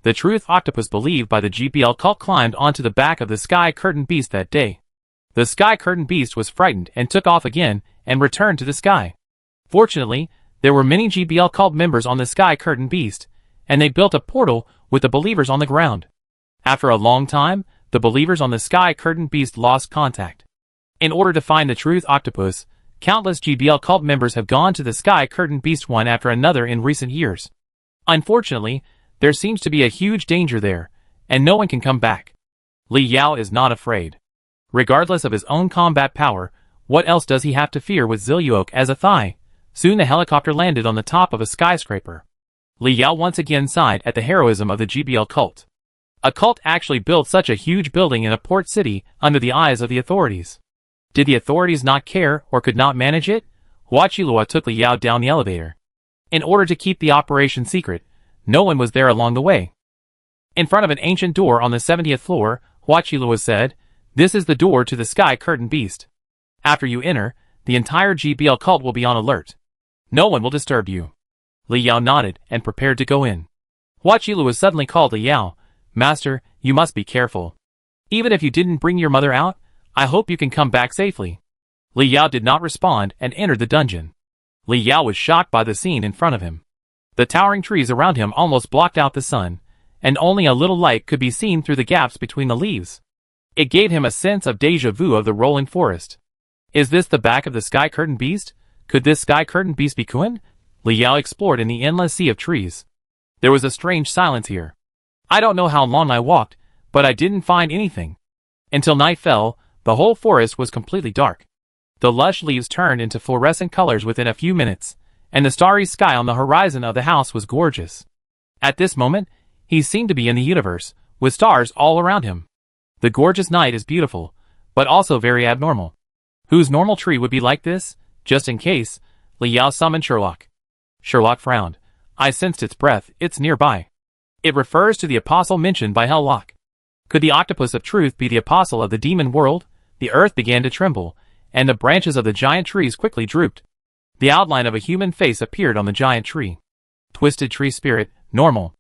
The truth octopus believed by the GBL cult climbed onto the back of the Sky Curtain Beast that day. The Sky Curtain Beast was frightened and took off again and returned to the sky. Fortunately, there were many GBL cult members on the Sky Curtain Beast, and they built a portal with the believers on the ground. After a long time, the believers on the Sky Curtain Beast lost contact. In order to find the truth octopus, countless GBL cult members have gone to the Sky Curtain Beast one after another in recent years. Unfortunately, there seems to be a huge danger there, and no one can come back. Li Yao is not afraid. Regardless of his own combat power, what else does he have to fear with Ziluok as a thigh? Soon the helicopter landed on the top of a skyscraper. Li Yao once again sighed at the heroism of the GBL cult. A cult actually built such a huge building in a port city under the eyes of the authorities. Did the authorities not care or could not manage it? Huachilua took Li Yao down the elevator. In order to keep the operation secret, no one was there along the way. In front of an ancient door on the 70th floor, Huachilua said, "This is the door to the Sky Curtain Beast. After you enter, the entire GBL cult will be on alert. No one will disturb you." Li Yao nodded and prepared to go in. Huachilua suddenly called Li Yao, "Master, you must be careful. Even if you didn't bring your mother out, I hope you can come back safely." Li Yao did not respond and entered the dungeon. Li Yao was shocked by the scene in front of him. The towering trees around him almost blocked out the sun, and only a little light could be seen through the gaps between the leaves. It gave him a sense of déjà vu of the rolling forest. Is this the back of the Sky Curtain Beast? Could this Sky Curtain Beast be Kuan? Li Yao explored in the endless sea of trees. There was a strange silence here. I don't know how long I walked, but I didn't find anything. Until night fell, the whole forest was completely dark. The lush leaves turned into fluorescent colors within a few minutes, and the starry sky on the horizon of the house was gorgeous. At this moment, he seemed to be in the universe, with stars all around him. The gorgeous night is beautiful, but also very abnormal. Whose normal tree would be like this? Just in case, Li Yao summoned Sherlock. Sherlock frowned. I sensed its breath, it's nearby. It refers to the apostle mentioned by Sherlock. Could the octopus of truth be the apostle of the demon world? The earth began to tremble, and the branches of the giant trees quickly drooped. The outline of a human face appeared on the giant tree. Twisted tree spirit, normal.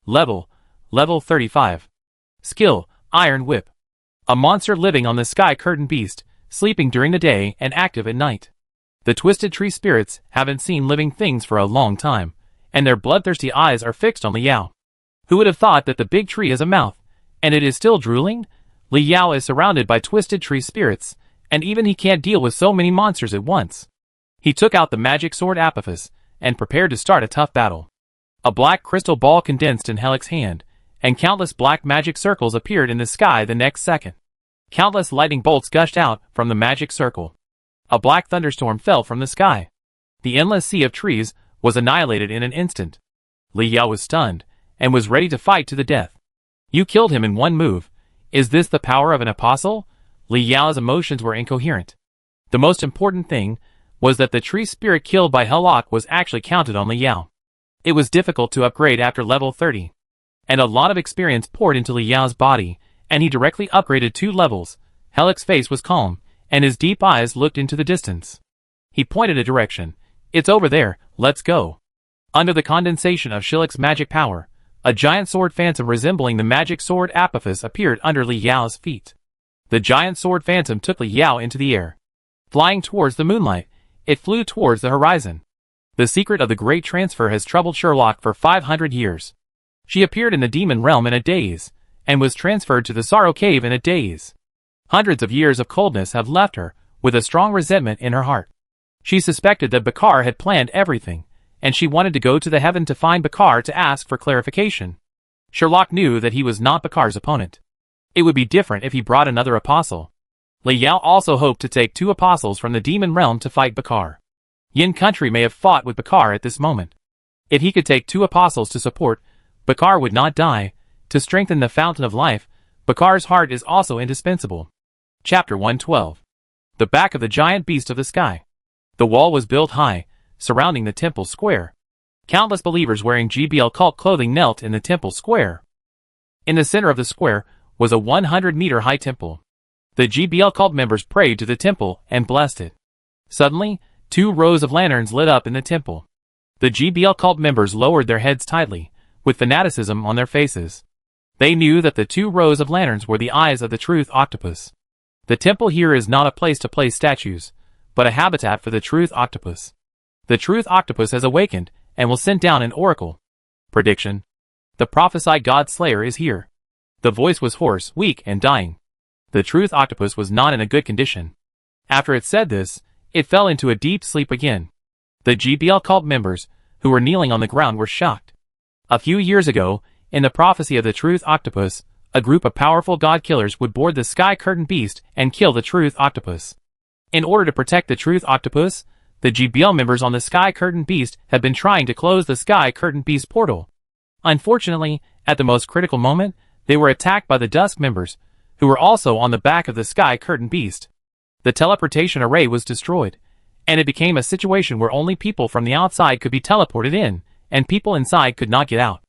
Level 35. Skill, iron whip. A monster living on the Sky Curtain Beast, sleeping during the day and active at night. The twisted tree spirits haven't seen living things for a long time, and their bloodthirsty eyes are fixed on Li Yao. Who would have thought that the big tree has a mouth, and it is still drooling? Li Yao is surrounded by twisted tree spirits, and even he can't deal with so many monsters at once. He took out the magic sword Apophis, and prepared to start a tough battle. A black crystal ball condensed in Helic's hand, and countless black magic circles appeared in the sky the next second. Countless lightning bolts gushed out from the magic circle. A black thunderstorm fell from the sky. The endless sea of trees was annihilated in an instant. Li Yao was stunned, and was ready to fight to the death. You killed him in one move. Is this the power of an apostle? Li Yao's emotions were incoherent. The most important thing was that the tree spirit killed by Sherlock was actually counted on Li Yao. It was difficult to upgrade after level 30. And a lot of experience poured into Li Yao's body, and he directly upgraded 2 levels. Helic's face was calm, and his deep eyes looked into the distance. He pointed a direction. It's over there, let's go. Under the condensation of Shillick's magic power, A giant sword phantom resembling the magic sword Apophis appeared under Li Yao's feet. The giant sword phantom took Li Yao into the air. Flying towards the moonlight, it flew towards the horizon. The secret of the great transfer has troubled Sherlock for 500 years. She appeared in the demon realm in a daze, and was transferred to the Sorrow Cave in a daze. Hundreds of years of coldness have left her, with a strong resentment in her heart. She suspected that Bakar had planned everything, and she wanted to go to the heaven to find Bakar to ask for clarification. Sherlock knew that he was not Bakar's opponent. It would be different if he brought another apostle. Li Yao also hoped to take 2 apostles from the demon realm to fight Bakar. Yin Country may have fought with Bakar at this moment. If he could take 2 apostles to support, Bakar would not die. To strengthen the fountain of life, Bakar's heart is also indispensable. Chapter 112. The back of the giant beast of the sky. The wall was built high, surrounding the temple square. Countless believers wearing GBL cult clothing knelt in the temple square. In the center of the square was a 100-meter-high temple. The GBL cult members prayed to the temple and blessed it. Suddenly, 2 rows of lanterns lit up in the temple. The GBL cult members lowered their heads tightly, with fanaticism on their faces. They knew that the 2 rows of lanterns were the eyes of the truth octopus. The temple here is not a place to place statues, but a habitat for the truth octopus. The truth octopus has awakened, and will send down an oracle. Prediction. The prophesied God Slayer is here. The voice was hoarse, weak, and dying. The truth octopus was not in a good condition. After it said this, it fell into a deep sleep again. The GBL cult members, who were kneeling on the ground, were shocked. A few years ago, in the prophecy of the truth octopus, a group of powerful god-killers would board the sky curtain beast and kill the truth octopus. In order to protect the truth octopus, the GBL members on the sky curtain beast have been trying to close the sky curtain beast portal. Unfortunately, at the most critical moment, they were attacked by the Dusk members, who were also on the back of the sky curtain beast. The teleportation array was destroyed, and it became a situation where only people from the outside could be teleported in, and people inside could not get out.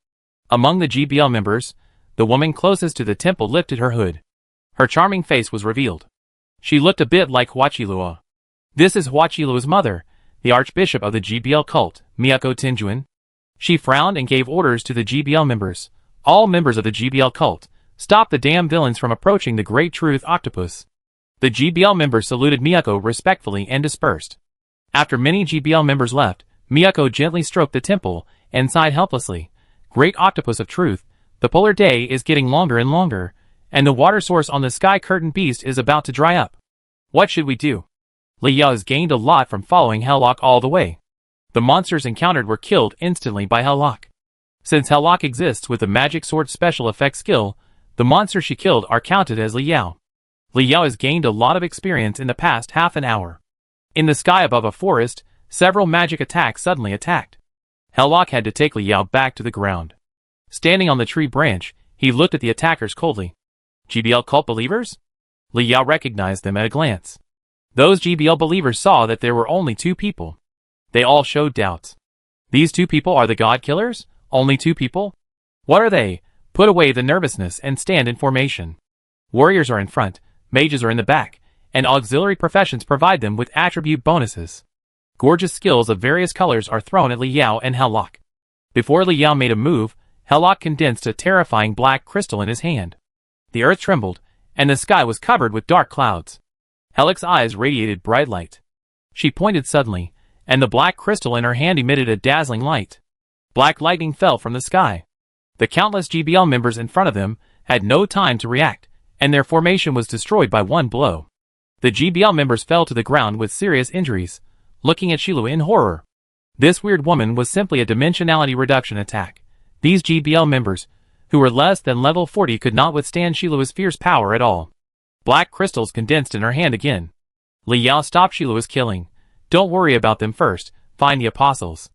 Among the GBL members, the woman closest to the temple lifted her hood. Her charming face was revealed. She looked a bit like Huachilua. This is Huachilua's mother, the archbishop of the GBL cult, Miyako Tenjuan. She frowned and gave orders to the GBL members. All members of the GBL cult, stop the damn villains from approaching the great truth octopus. The GBL members saluted Miyako respectfully and dispersed. After many GBL members left, Miyako gently stroked the temple and sighed helplessly. Great octopus of truth, the polar day is getting longer and longer, and the water source on the sky curtain beast is about to dry up. What should we do? Li Yao has gained a lot from following Helllock all the way. The monsters encountered were killed instantly by Helllock. Since Helllock exists with the magic sword special effect skill, the monsters she killed are counted as Li Yao. Li Yao has gained a lot of experience in the past half an hour. In the sky above a forest, several magic attacks suddenly attacked. Helllock had to take Li Yao back to the ground. Standing on the tree branch, he looked at the attackers coldly. GBL cult believers? Li Yao recognized them at a glance. Those GBL believers saw that there were only 2 people. They all showed doubts. These 2 people are the god killers? Only 2 people? What are they? Put away the nervousness and stand in formation. Warriors are in front, mages are in the back, and auxiliary professions provide them with attribute bonuses. Gorgeous skills of various colors are thrown at Li Yao and Helllock. Before Li Yao made a move, Helllock condensed a terrifying black crystal in his hand. The earth trembled, and the sky was covered with dark clouds. Helllock's eyes radiated bright light. She pointed suddenly, and the black crystal in her hand emitted a dazzling light. Black lightning fell from the sky. The countless GBL members in front of them had no time to react, and their formation was destroyed by one blow. The GBL members fell to the ground with serious injuries, looking at Shilua in horror. This weird woman was simply a dimensionality reduction attack. These GBL members, who were less than level 40, could not withstand Shilua's fierce power at all. Black crystals condensed in her hand again. Li Yao stopped Shilua's killing. Don't worry about them first, find the apostles.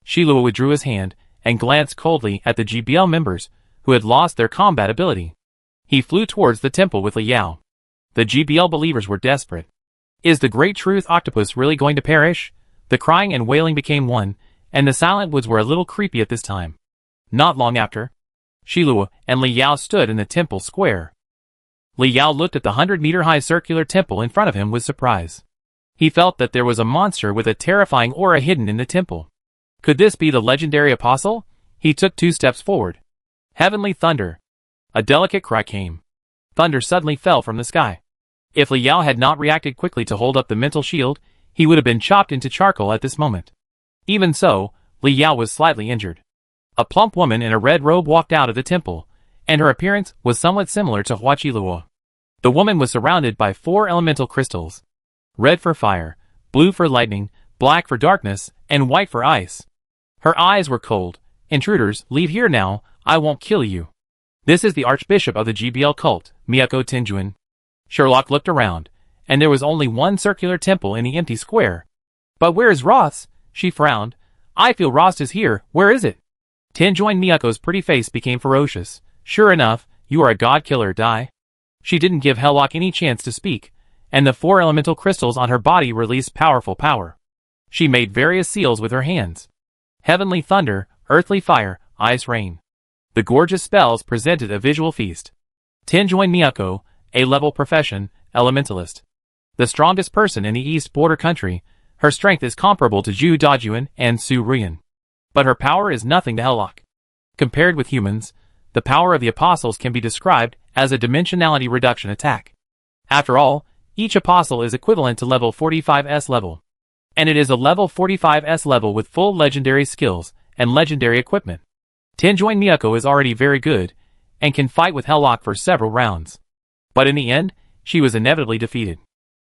Shilua withdrew his hand, and glanced coldly at the GBL members, who had lost their combat ability. He flew towards the temple with Li Yao. The GBL believers were desperate. Is the great truth octopus really going to perish? The crying and wailing became one, and the silent woods were a little creepy at this time. Not long after, Shilua and Li Yao stood in the temple square. Li Yao looked at the 100-meter-high circular temple in front of him with surprise. He felt that there was a monster with a terrifying aura hidden in the temple. Could this be the legendary apostle? He took 2 steps forward. Heavenly thunder. A delicate cry came. Thunder suddenly fell from the sky. If Li Yao had not reacted quickly to hold up the mental shield, he would have been chopped into charcoal at this moment. Even so, Li Yao was slightly injured. A plump woman in a red robe walked out of the temple, and her appearance was somewhat similar to Hua Qiluo. The woman was surrounded by 4 elemental crystals. Red for fire, blue for lightning, black for darkness, and white for ice. Her eyes were cold. Intruders, leave here now, I won't kill you. This is the Archbishop of the GBL cult, Miyako Tenjuin. Sherlock looked around, and there was only one circular temple in the empty square. But where is Ross? She frowned. I feel Ross is here, where is it? Tenjuin Miyako's pretty face became ferocious. Sure enough, you are a god killer, Dai. She didn't give Helllock any chance to speak, and the 4 elemental crystals on her body released powerful power. She made various seals with her hands. Heavenly thunder, earthly fire, ice rain. The gorgeous spells presented a visual feast. Tenjuin Miyako, A-level profession, elementalist. The strongest person in the East Border country, her strength is comparable to Zhu Dajuan and Su Ruyan. But her power is nothing to Helllock. Compared with humans, the power of the apostles can be described as a dimensionality reduction attack. After all, each apostle is equivalent to level 45S level. And it is a level 45S level with full legendary skills and legendary equipment. Tenjuin Miyako is already very good, and can fight with Helllock for several rounds. But in the end, she was inevitably defeated.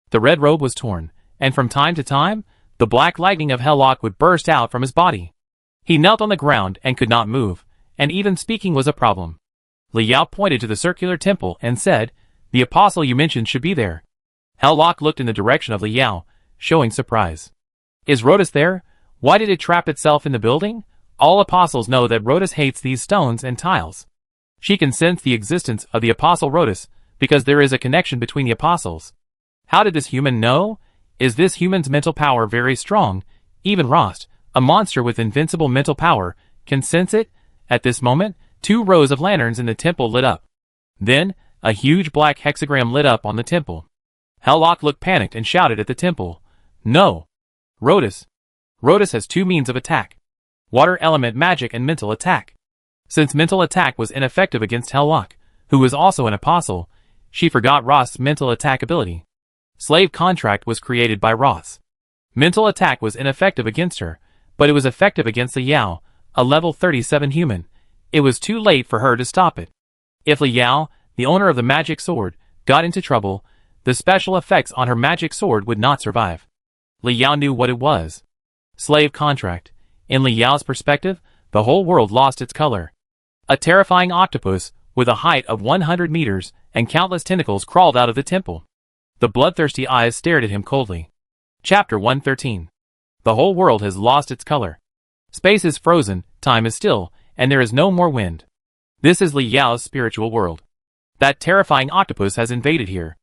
The red robe was torn, and from time to time, the black lightning of Helllock would burst out from his body. He knelt on the ground and could not move, and even speaking was a problem. Li Yao pointed to the circular temple and said, the apostle you mentioned should be there. Helllock looked in the direction of Li Yao, showing surprise. Is Rhodas there? Why did it trap itself in the building? All apostles know that Rhodas hates these stones and tiles. She can sense the existence of the apostle Rhodas, because there is a connection between the apostles. How did this human know? Is this human's mental power very strong? Even Rost, a monster with invincible mental power, can sense it? At this moment, 2 rows of lanterns in the temple lit up. Then, a huge black hexagram lit up on the temple. Helllock looked panicked and shouted at the temple. No! Rhodas. Rhodas has 2 means of attack. Water element magic and mental attack. Since mental attack was ineffective against Helllock, who was also an apostle, she forgot Rost's mental attack ability. Slave contract was created by Ross. Mental attack was ineffective against her, but it was effective against Li Yao, a level 37 human. It was too late for her to stop it. If Li Yao, the owner of the magic sword, got into trouble, the special effects on her magic sword would not survive. Li Yao knew what it was. Slave contract. In Li Yao's perspective, the whole world lost its color. A terrifying octopus, with a height of 100 meters, and countless tentacles crawled out of the temple. The bloodthirsty eyes stared at him coldly. Chapter 113. The whole world has lost its color. Space is frozen, time is still, and there is no more wind. This is Li Yao's spiritual world. That terrifying octopus has invaded here.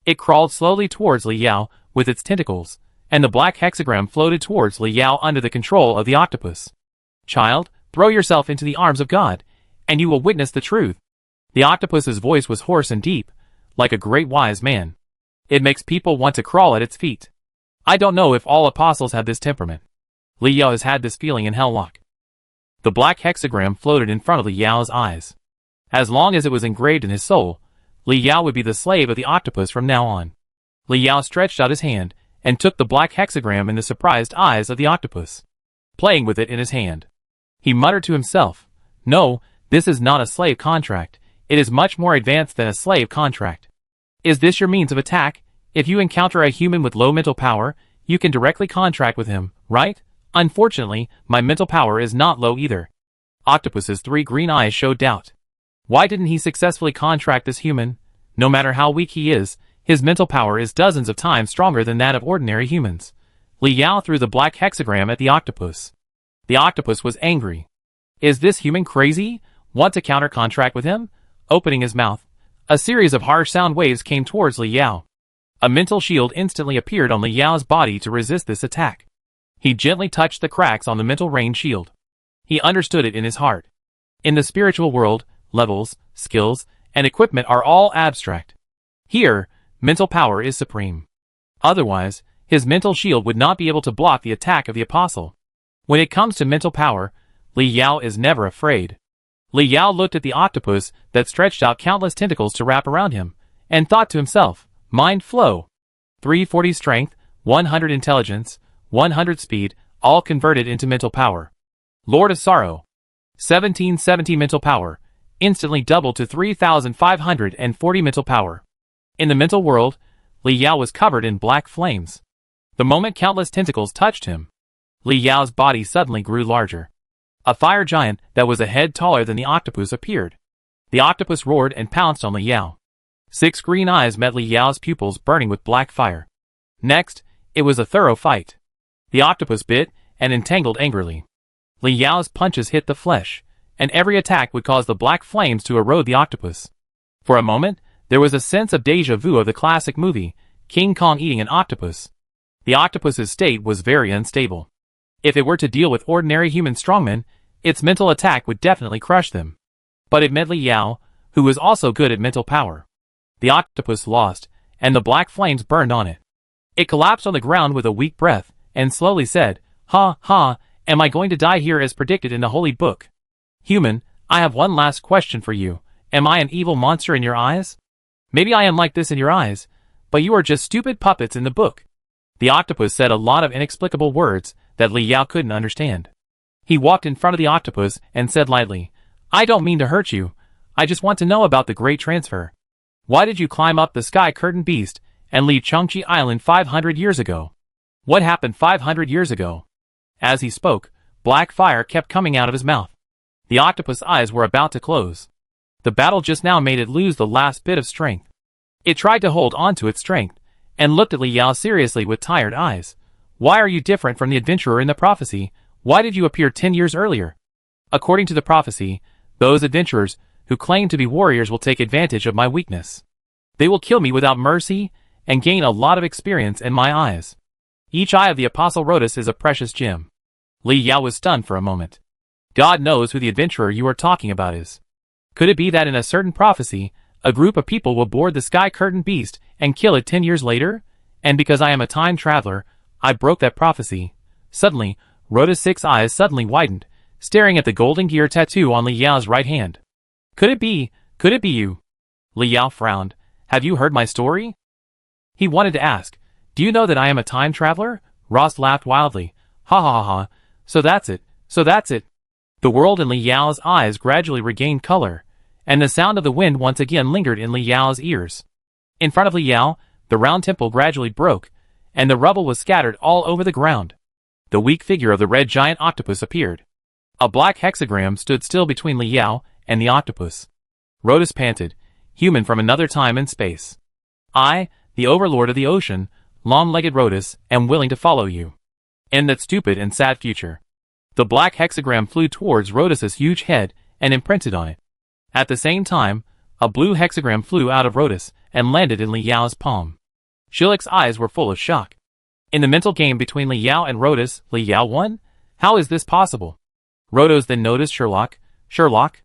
It crawled slowly towards Li Yao with its tentacles, and the black hexagram floated towards Li Yao under the control of the octopus. Child, throw yourself into the arms of God, and you will witness the truth. The octopus's voice was hoarse and deep, like a great wise man. It makes people want to crawl at its feet. I don't know if all apostles have this temperament. Li Yao has had this feeling in Helllock. The black hexagram floated in front of Li Yao's eyes. As long as it was engraved in his soul, Li Yao would be the slave of the octopus from now on. Li Yao stretched out his hand, and took the black hexagram in the surprised eyes of the octopus. Playing with it in his hand. He muttered to himself, no, this is not a slave contract, it is much more advanced than a slave contract. Is this your means of attack? If you encounter a human with low mental power, you can directly contract with him, right? Unfortunately, my mental power is not low either. Octopus's 3 green eyes showed doubt. Why didn't he successfully contract this human? No matter how weak he is, his mental power is dozens of times stronger than that of ordinary humans. Li Yao threw the black hexagram at the octopus. The octopus was angry. Is this human crazy? Want to counter-contract with him? Opening his mouth, a series of harsh sound waves came towards Li Yao. A mental shield instantly appeared on Li Yao's body to resist this attack. He gently touched the cracks on the mental rain shield. He understood it in his heart. In the spiritual world, levels, skills, and equipment are all abstract. Here, mental power is supreme. Otherwise, his mental shield would not be able to block the attack of the apostle. When it comes to mental power, Li Yao is never afraid. Li Yao looked at the octopus that stretched out countless tentacles to wrap around him, and thought to himself, mind flow. 340 strength, 100 intelligence, 100 speed, all converted into mental power. Lord of Sorrow. 1770 mental power, instantly doubled to 3,540 mental power. In the mental world, Li Yao was covered in black flames. The moment countless tentacles touched him, Li Yao's body suddenly grew larger. A fire giant that was a head taller than the octopus appeared. The octopus roared and pounced on Li Yao. 6 green eyes met Li Yao's pupils burning with black fire. Next, it was a thorough fight. The octopus bit and entangled angrily. Li Yao's punches hit the flesh, and every attack would cause the black flames to erode the octopus. For a moment, there was a sense of déjà vu of the classic movie, King Kong eating an octopus. The octopus's state was very unstable. If it were to deal with ordinary human strongmen, its mental attack would definitely crush them. But it met Li Yao, who was also good at mental power. The octopus lost, and the black flames burned on it. It collapsed on the ground with a weak breath, and slowly said, "Ha, ha, am I going to die here as predicted in the holy book? Human, I have one last question for you. Am I an evil monster in your eyes? Maybe I am like this in your eyes, but you are just stupid puppets in the book." The octopus said a lot of inexplicable words that Li Yao couldn't understand. He walked in front of the octopus and said lightly, "I don't mean to hurt you. I just want to know about the great transfer. Why did you climb up the sky curtain beast and leave Changchi Island 500 years ago? What happened 500 years ago?" As he spoke, black fire kept coming out of his mouth. The octopus' eyes were about to close. The battle just now made it lose the last bit of strength. It tried to hold on to its strength, and looked at Li Yao seriously with tired eyes. "Why are you different from the adventurer in the prophecy? Why did you appear 10 years earlier?" According to the prophecy, those adventurers who claim to be warriors will take advantage of my weakness. They will kill me without mercy, and gain a lot of experience in my eyes. Each eye of the Apostle Rhodas is a precious gem. Li Yao was stunned for a moment. God knows who the adventurer you are talking about is. Could it be that in a certain prophecy, a group of people will board the sky curtain beast and kill it 10 years later? And because I am a time traveler, I broke that prophecy. Suddenly, Rhoda's 6 eyes suddenly widened, staring at the golden gear tattoo on Li Yao's right hand. Could it be you? Li Yao frowned. Have you heard my story? He wanted to ask, do you know that I am a time traveler? Ross laughed wildly. Ha ha ha ha, so that's it. The world in Li Yao's eyes gradually regained color, and the sound of the wind once again lingered in Li Yao's ears. In front of Li Yao, the round temple gradually broke, and the rubble was scattered all over the ground. The weak figure of the red giant octopus appeared. A black hexagram stood still between Li Yao and the octopus. Rhodas panted, human from another time and space. I, the overlord of the ocean, long-legged Rhodas, am willing to follow you. End that stupid and sad future. The black hexagram flew towards Rhodas's huge head and imprinted on it. At the same time, a blue hexagram flew out of Rhodas and landed in Li Yao's palm. Shilik's eyes were full of shock. In the mental game between Li Yao and Rhodas, Li Yao won? How is this possible? Rhodas then noticed Sherlock. Sherlock?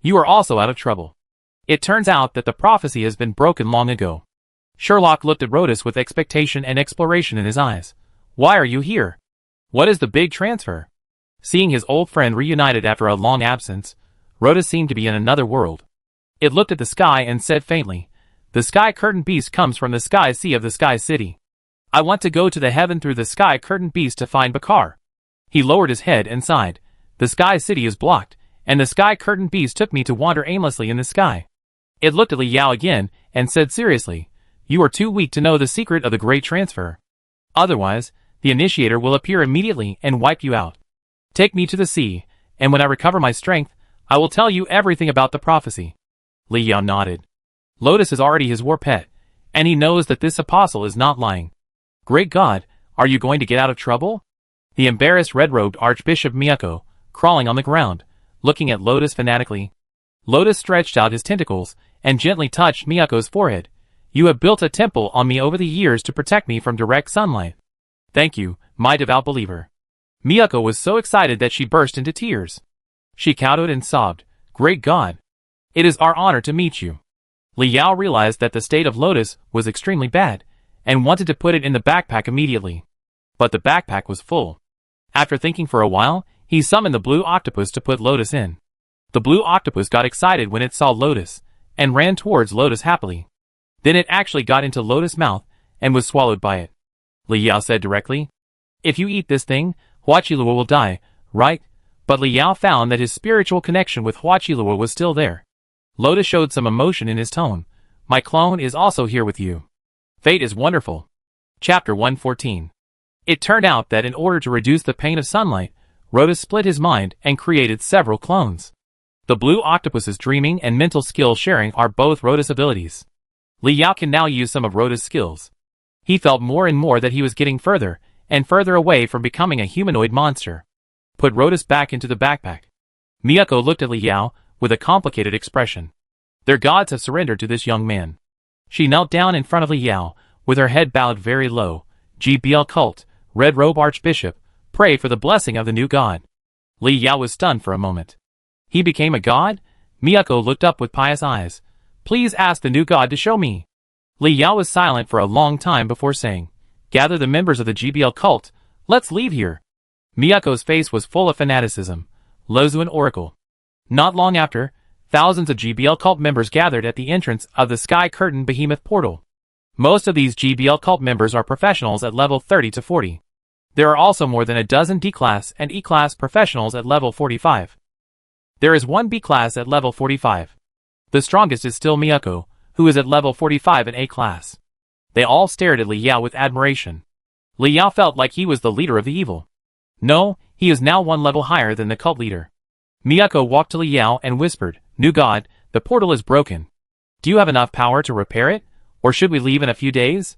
You are also out of trouble. It turns out that the prophecy has been broken long ago. Sherlock looked at Rhodas with expectation and exploration in his eyes. Why are you here? What is the big transfer? Seeing his old friend reunited after a long absence, Rhodas seemed to be in another world. It looked at the sky and said faintly, the sky curtain beast comes from the sky sea of the sky city. I want to go to the heaven through the sky curtain beast to find Bakar. He lowered his head and sighed. The sky city is blocked, and the sky curtain beast took me to wander aimlessly in the sky. It looked at Li Yao again and said seriously, you are too weak to know the secret of the great transfer. Otherwise, the initiator will appear immediately and wipe you out. Take me to the sea, and when I recover my strength, I will tell you everything about the prophecy. Li Yao nodded. Lotus is already his war pet, and he knows that this apostle is not lying. Great God, are you going to get out of trouble? The embarrassed red-robed Archbishop Miyako, crawling on the ground, looking at Lotus fanatically. Lotus stretched out his tentacles and gently touched Miyako's forehead. You have built a temple on me over the years to protect me from direct sunlight. Thank you, my devout believer. Miyako was so excited that she burst into tears. She kowtowed and sobbed, Great God! It is our honor to meet you. Li Yao realized that the state of Lotus was extremely bad, and wanted to put it in the backpack immediately. But the backpack was full. After thinking for a while, he summoned the blue octopus to put Lotus in. The blue octopus got excited when it saw Lotus, and ran towards Lotus happily. Then it actually got into Lotus' mouth, and was swallowed by it. Li Yao said directly. If you eat this thing, Huachilua will die, right? But Li Yao found that his spiritual connection with Huachilua was still there. Lotus showed some emotion in his tone. My clone is also here with you. Fate is wonderful. Chapter 114. It turned out that in order to reduce the pain of sunlight, Lotus split his mind and created several clones. The blue octopus's dreaming and mental skill sharing are both Lotus abilities. Li Yao can now use some of Lotus' skills. He felt more and more that he was getting further and further away from becoming a humanoid monster. Put Lotus back into the backpack. Miyako looked at Li Yao with a complicated expression. Their gods have surrendered to this young man. She knelt down in front of Li Yao, with her head bowed very low. GBL cult, Red Robe Archbishop, pray for the blessing of the new god. Li Yao was stunned for a moment. He became a god? Miyako looked up with pious eyes. Please ask the new god to show me. Li Yao was silent for a long time before saying, Gather the members of the GBL cult. Let's leave here. Miyako's face was full of fanaticism. Lozuan Oracle. Not long after, thousands of GBL cult members gathered at the entrance of the Sky Curtain Behemoth portal. Most of these GBL cult members are professionals at level 30 to 40. There are also more than a dozen D-class and E-class professionals at level 45. There is one B-class at level 45. The strongest is still Miyako, who is at level 45 in A-class. They all stared at Li Yao with admiration. Li Yao felt like he was the leader of the evil. No, he is now one level higher than the cult leader. Miyako walked to Li Yao and whispered, New god, the portal is broken. Do you have enough power to repair it, or should we leave in a few days?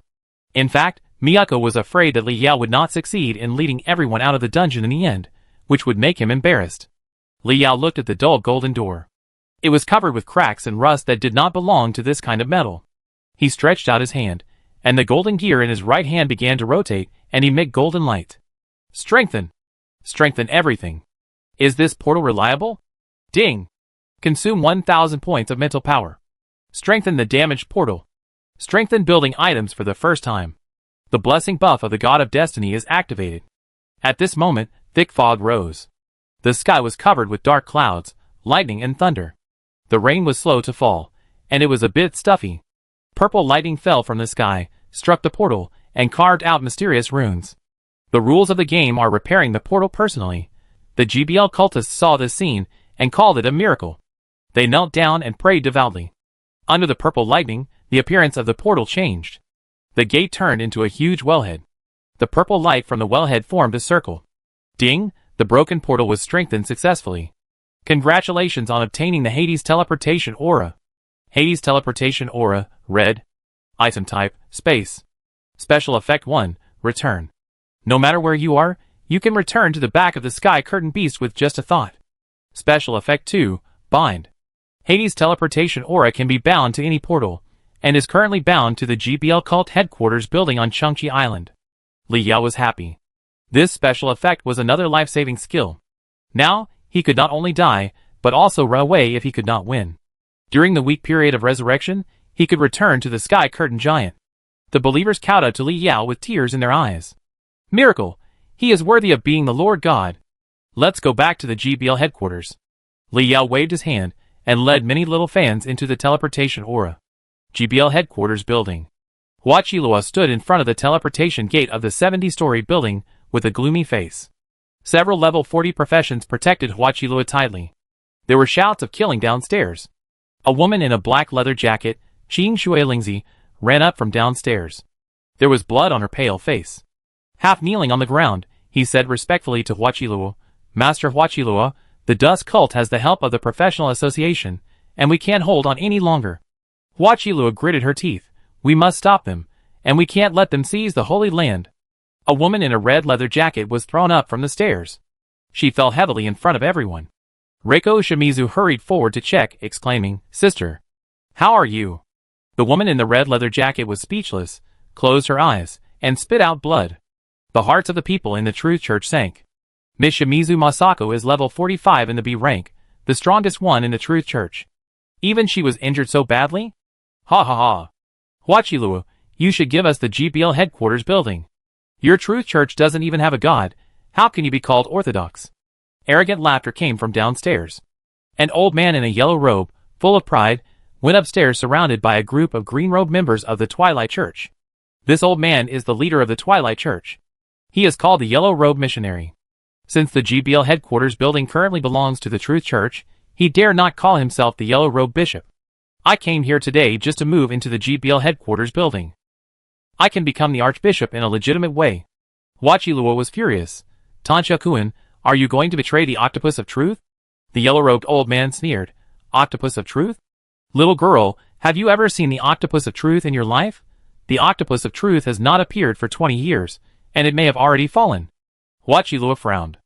In fact, Miyako was afraid that Li Yao would not succeed in leading everyone out of the dungeon in the end, which would make him embarrassed. Li Yao looked at the dull golden door. It was covered with cracks and rust that did not belong to this kind of metal. He stretched out his hand, and the golden gear in his right hand began to rotate and emit golden light. Strengthen. Strengthen everything. Is this portal reliable? Ding. Consume 1,000 points of mental power. Strengthen the damaged portal. Strengthen building items for the first time. The blessing buff of the God of Destiny is activated. At this moment, thick fog rose. The sky was covered with dark clouds, lightning and thunder. The rain was slow to fall, and it was a bit stuffy. Purple lightning fell from the sky, struck the portal, and carved out mysterious runes. The rules of the game are repairing the portal personally. The GBL cultists saw this scene and called it a miracle. They knelt down and prayed devoutly. Under the purple lightning, the appearance of the portal changed. The gate turned into a huge wellhead. The purple light from the wellhead formed a circle. Ding! The broken portal was strengthened successfully. Congratulations on obtaining the Hades Teleportation Aura. Hades Teleportation Aura, Red. Item Type, Space. Special Effect 1, Return. No matter where you are, you can return to the back of the Sky Curtain Beast with just a thought. Special Effect 2, Bind. Hades Teleportation Aura can be bound to any portal, and is currently bound to the GBL Cult Headquarters building on Chengchi Island. Li Yao was happy. This special effect was another life-saving skill. Now, he could not only die, but also run away if he could not win. During the week period of resurrection, he could return to the Sky Curtain Giant. The believers kowtowed to Li Yao with tears in their eyes. Miracle! He is worthy of being the Lord God. Let's go back to the GBL headquarters. Li Yao waved his hand and led many little fans into the teleportation aura. GBL headquarters building. Huachilua stood in front of the teleportation gate of the 70-story building with a gloomy face. Several level 40 professions protected Huachilua tightly. There were shouts of killing downstairs. A woman in a black leather jacket, Qing Shuilingzi, ran up from downstairs. There was blood on her pale face. Half kneeling on the ground, he said respectfully to Huachilua, Master Huachilua, the Dust Cult has the help of the Professional Association, and we can't hold on any longer. Huachilua gritted her teeth. We must stop them, and we can't let them seize the Holy Land. A woman in a red leather jacket was thrown up from the stairs. She fell heavily in front of everyone. Reiko Shimizu hurried forward to check, exclaiming, Sister, how are you? The woman in the red leather jacket was speechless, closed her eyes, and spit out blood. The hearts of the people in the Truth Church sank. Miss Shimizu Masako is level 45 in the B rank, the strongest one in the Truth Church. Even she was injured so badly? Ha ha ha. Huachilua, you should give us the GBL headquarters building. Your Truth Church doesn't even have a god, how can you be called orthodox? Arrogant laughter came from downstairs. An old man in a yellow robe, full of pride, went upstairs surrounded by a group of green-robed members of the Twilight Church. This old man is the leader of the Twilight Church. He is called the Yellow Robe Missionary. Since the GBL headquarters building currently belongs to the Truth Church, he dare not call himself the Yellow Robe Bishop. I came here today just to move into the GBL headquarters building. I can become the Archbishop in a legitimate way. Wachilua was furious. Tanchakuin, are you going to betray the Octopus of Truth? The yellow-robed old man sneered. Octopus of Truth? Little girl, have you ever seen the Octopus of Truth in your life? The Octopus of Truth has not appeared for 20 years, and it may have already fallen. Wachilua frowned.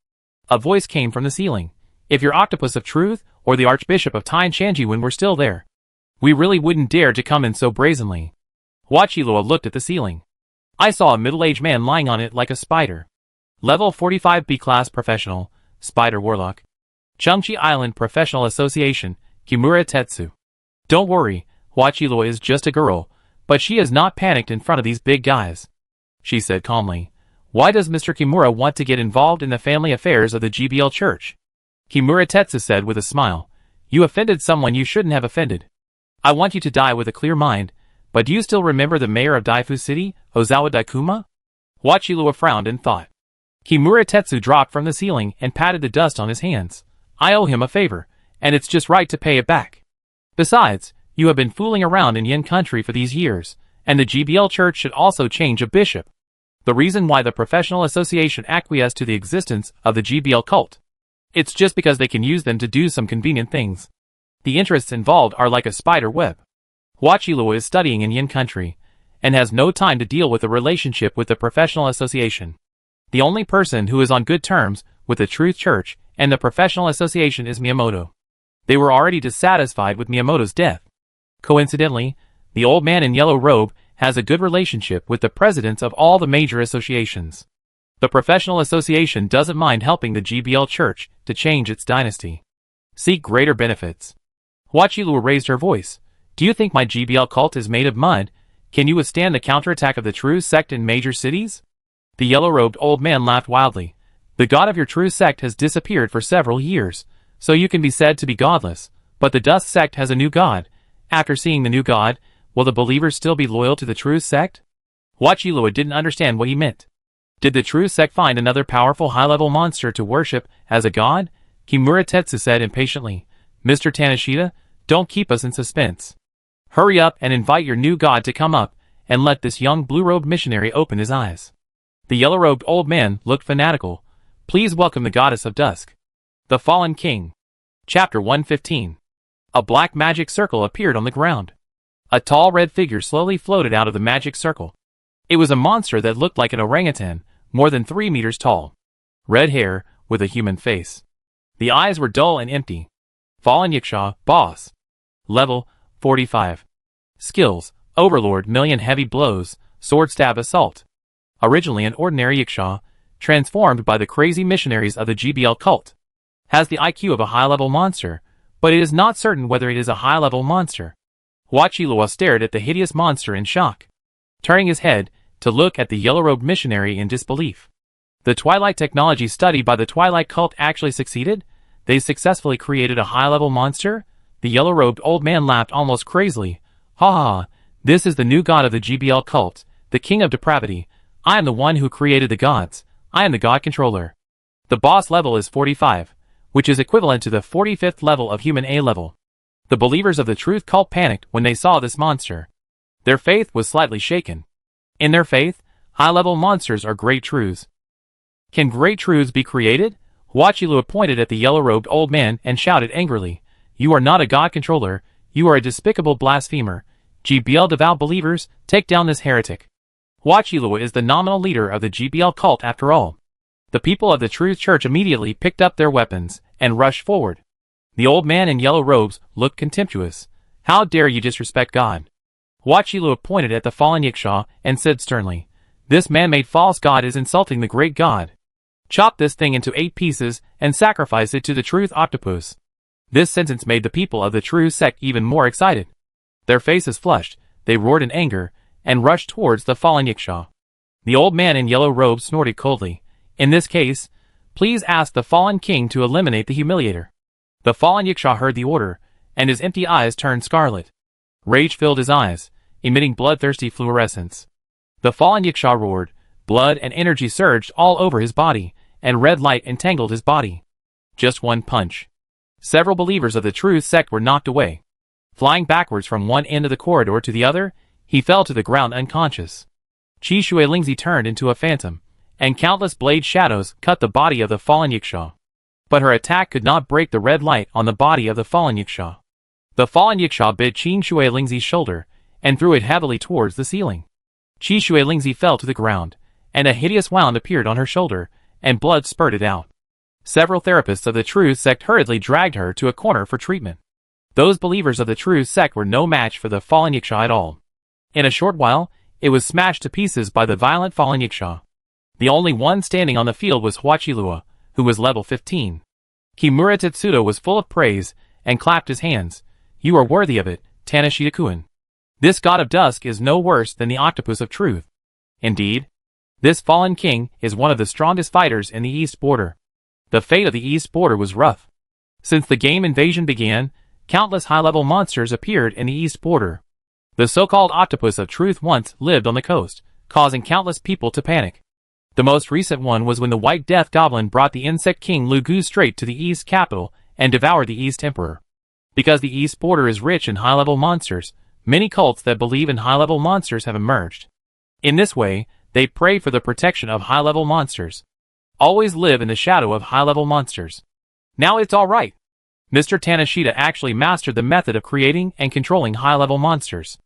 A voice came from the ceiling. If your Octopus of Truth or the Archbishop of Tyne Shanjiwen were still there, we really wouldn't dare to come in so brazenly. Wachilua looked at the ceiling. I saw a middle-aged man lying on it like a spider. Level 45 B-Class Professional, Spider Warlock. Chungchi Island Professional Association, Kimura Tetsu. Don't worry, Wachilua is just a girl, but she is not panicked in front of these big guys. She said calmly. Why does Mr. Kimura want to get involved in the family affairs of the GBL Church? Kimura Tetsu said with a smile. You offended someone you shouldn't have offended. I want you to die with a clear mind, but do you still remember the mayor of Daifu City, Ozawa Daikuma? Wachilua frowned and thought. Kimura Tetsu dropped from the ceiling and patted the dust on his hands. I owe him a favor, and it's just right to pay it back. Besides, you have been fooling around in Yin country for these years, and the GBL Church should also change a bishop. The reason why the professional association acquiesced to the existence of the GBL cult. It's just because they can use them to do some convenient things. The interests involved are like a spider web. Wachilua is studying in Yin country, and has no time to deal with a relationship with the professional association. The only person who is on good terms with the Truth Church and the professional association is Miyamoto. They were already dissatisfied with Miyamoto's death. Coincidentally, the old man in yellow robe has a good relationship with the presidents of all the major associations. The professional association doesn't mind helping the GBL Church to change its dynasty. Seek greater benefits. Wachilua raised her voice. Do you think my GBL cult is made of mud? Can you withstand the counterattack of the True Sect in major cities? The yellow-robed old man laughed wildly. The god of your True Sect has disappeared for several years, so you can be said to be godless, but the Dust Sect has a new god. After seeing the new god, will the believers still be loyal to the True Sect? Wachilua didn't understand what he meant. Did the True Sect find another powerful high-level monster to worship as a god? Kimura Tetsu said impatiently. Mr. Tanishita, don't keep us in suspense. Hurry up and invite your new god to come up, and let this young blue-robed missionary open his eyes. The yellow-robed old man looked fanatical. Please welcome the goddess of dusk. The Fallen King. Chapter 115. A black magic circle appeared on the ground. A tall red figure slowly floated out of the magic circle. It was a monster that looked like an orangutan, more than 3 meters tall. Red hair, with a human face. The eyes were dull and empty. Fallen Yikshaw, Boss. Level, 45. Skills, Overlord, Million Heavy Blows, Sword Stab Assault. Originally an ordinary Yikshaw, transformed by the crazy missionaries of the GBL cult. Has the IQ of a high-level monster, but it is not certain whether it is a high-level monster. Wachilua stared at the hideous monster in shock, turning his head to look at the yellow-robed missionary in disbelief. The Twilight technology studied by the Twilight cult actually succeeded? They successfully created a high-level monster? The yellow-robed old man laughed almost crazily. Ha ha ha, this is the new god of the GBL cult, the king of depravity. I am the one who created the gods. I am the god controller. The boss level is 45, which is equivalent to the 45th level of human A level. The believers of the truth cult panicked when they saw this monster. Their faith was slightly shaken. In their faith, high-level monsters are great truths. Can great truths be created? Wachilua pointed at the yellow-robed old man and shouted angrily. You are not a god controller, you are a despicable blasphemer. GBL devout believers, take down this heretic. Wachilua is the nominal leader of the GBL cult after all. The people of the Truth Church immediately picked up their weapons and rushed forward. The old man in yellow robes looked contemptuous. How dare you disrespect God? Wachilua pointed at the fallen Yikshaw and said sternly, This man-made false god is insulting the great God. Chop this thing into 8 pieces and sacrifice it to the Truth Octopus. This sentence made the people of the True Sect even more excited. Their faces flushed, they roared in anger, and rushed towards the fallen Yikshaw. The old man in yellow robes snorted coldly. In this case, please ask the fallen king to eliminate the humiliator. The fallen Yiksha heard the order, and his empty eyes turned scarlet. Rage filled his eyes, emitting bloodthirsty fluorescence. The fallen Yiksha roared, blood and energy surged all over his body, and red light entangled his body. Just one punch. Several believers of the Truth sect were knocked away. Flying backwards from one end of the corridor to the other, he fell to the ground unconscious. Qi Shui Lingzi turned into a phantom, and countless blade shadows cut the body of the fallen Yiksha. But her attack could not break the red light on the body of the fallen Yiksha. The fallen Yiksha bit Qi Shui Lingzi's shoulder, and threw it heavily towards the ceiling. Qi Shui Lingzi fell to the ground, and a hideous wound appeared on her shoulder, and blood spurted out. Several therapists of the Truth sect hurriedly dragged her to a corner for treatment. Those believers of the Truth sect were no match for the fallen Yiksha at all. In a short while, it was smashed to pieces by the violent fallen Yiksha. The only one standing on the field was Huachilua, who was level 15. Kimura Tetsudo was full of praise, and clapped his hands. You are worthy of it, Tanishita-kun. This god of dusk is no worse than the octopus of truth. Indeed, this fallen king is one of the strongest fighters in the East Border. The fate of the East Border was rough. Since the game invasion began, countless high-level monsters appeared in the East Border. The so-called octopus of truth once lived on the coast, causing countless people to panic. The most recent one was when the White Death Goblin brought the insect king Lu Gu straight to the East capital and devoured the East Emperor. Because the East Border is rich in high-level monsters, many cults that believe in high-level monsters have emerged. In this way, they pray for the protection of high-level monsters. Always live in the shadow of high-level monsters. Now it's alright. Mr. Tanishita actually mastered the method of creating and controlling high-level monsters.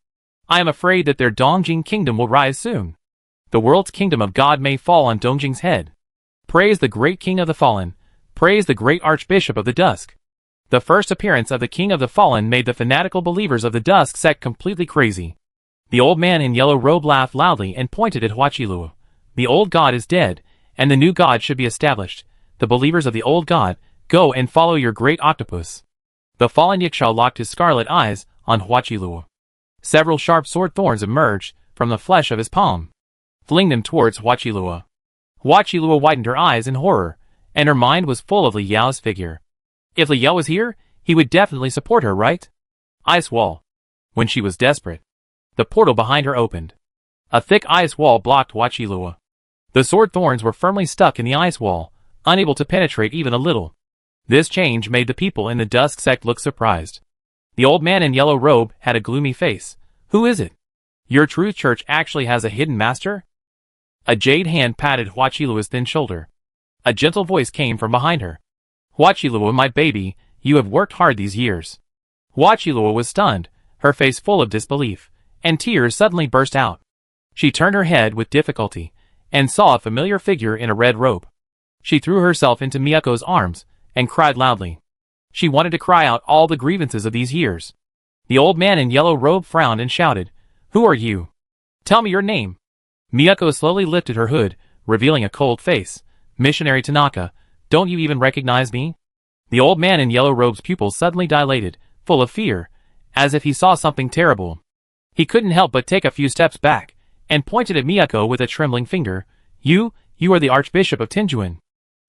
I am afraid that their Dongjing kingdom will rise soon. The world's kingdom of God may fall on Dongjing's head. Praise the great king of the fallen. Praise the great archbishop of the dusk. The first appearance of the king of the fallen made the fanatical believers of the dusk sect completely crazy. The old man in yellow robe laughed loudly and pointed at Huachilua. The old god is dead, and the new god should be established. The believers of the old god, go and follow your great octopus. The fallen Yiksha locked his scarlet eyes on Huachilua. Several sharp sword thorns emerged from the flesh of his palm, flinging them towards Huachilua. Huachilua widened her eyes in horror, and her mind was full of Li Yao's figure. If Li Yao was here, he would definitely support her, right? Ice wall. When she was desperate, the portal behind her opened. A thick ice wall blocked Huachilua. The sword thorns were firmly stuck in the ice wall, unable to penetrate even a little. This change made the people in the dusk sect look surprised. The old man in yellow robe had a gloomy face. Who is it? Your Truth Church actually has a hidden master? A jade hand patted Huachilua's thin shoulder. A gentle voice came from behind her. Huachilua, my baby, you have worked hard these years. Huachilua was stunned, her face full of disbelief, and tears suddenly burst out. She turned her head with difficulty, and saw a familiar figure in a red robe. She threw herself into Miyako's arms, and cried loudly. She wanted to cry out all the grievances of these years. The old man in yellow robe frowned and shouted, Who are you? Tell me your name. Miyako slowly lifted her hood, revealing a cold face. Missionary Tanaka, don't you even recognize me? The old man in yellow robe's pupils suddenly dilated, full of fear, as if he saw something terrible. He couldn't help but take a few steps back, and pointed at Miyako with a trembling finger. You are the Archbishop of Tinjuan.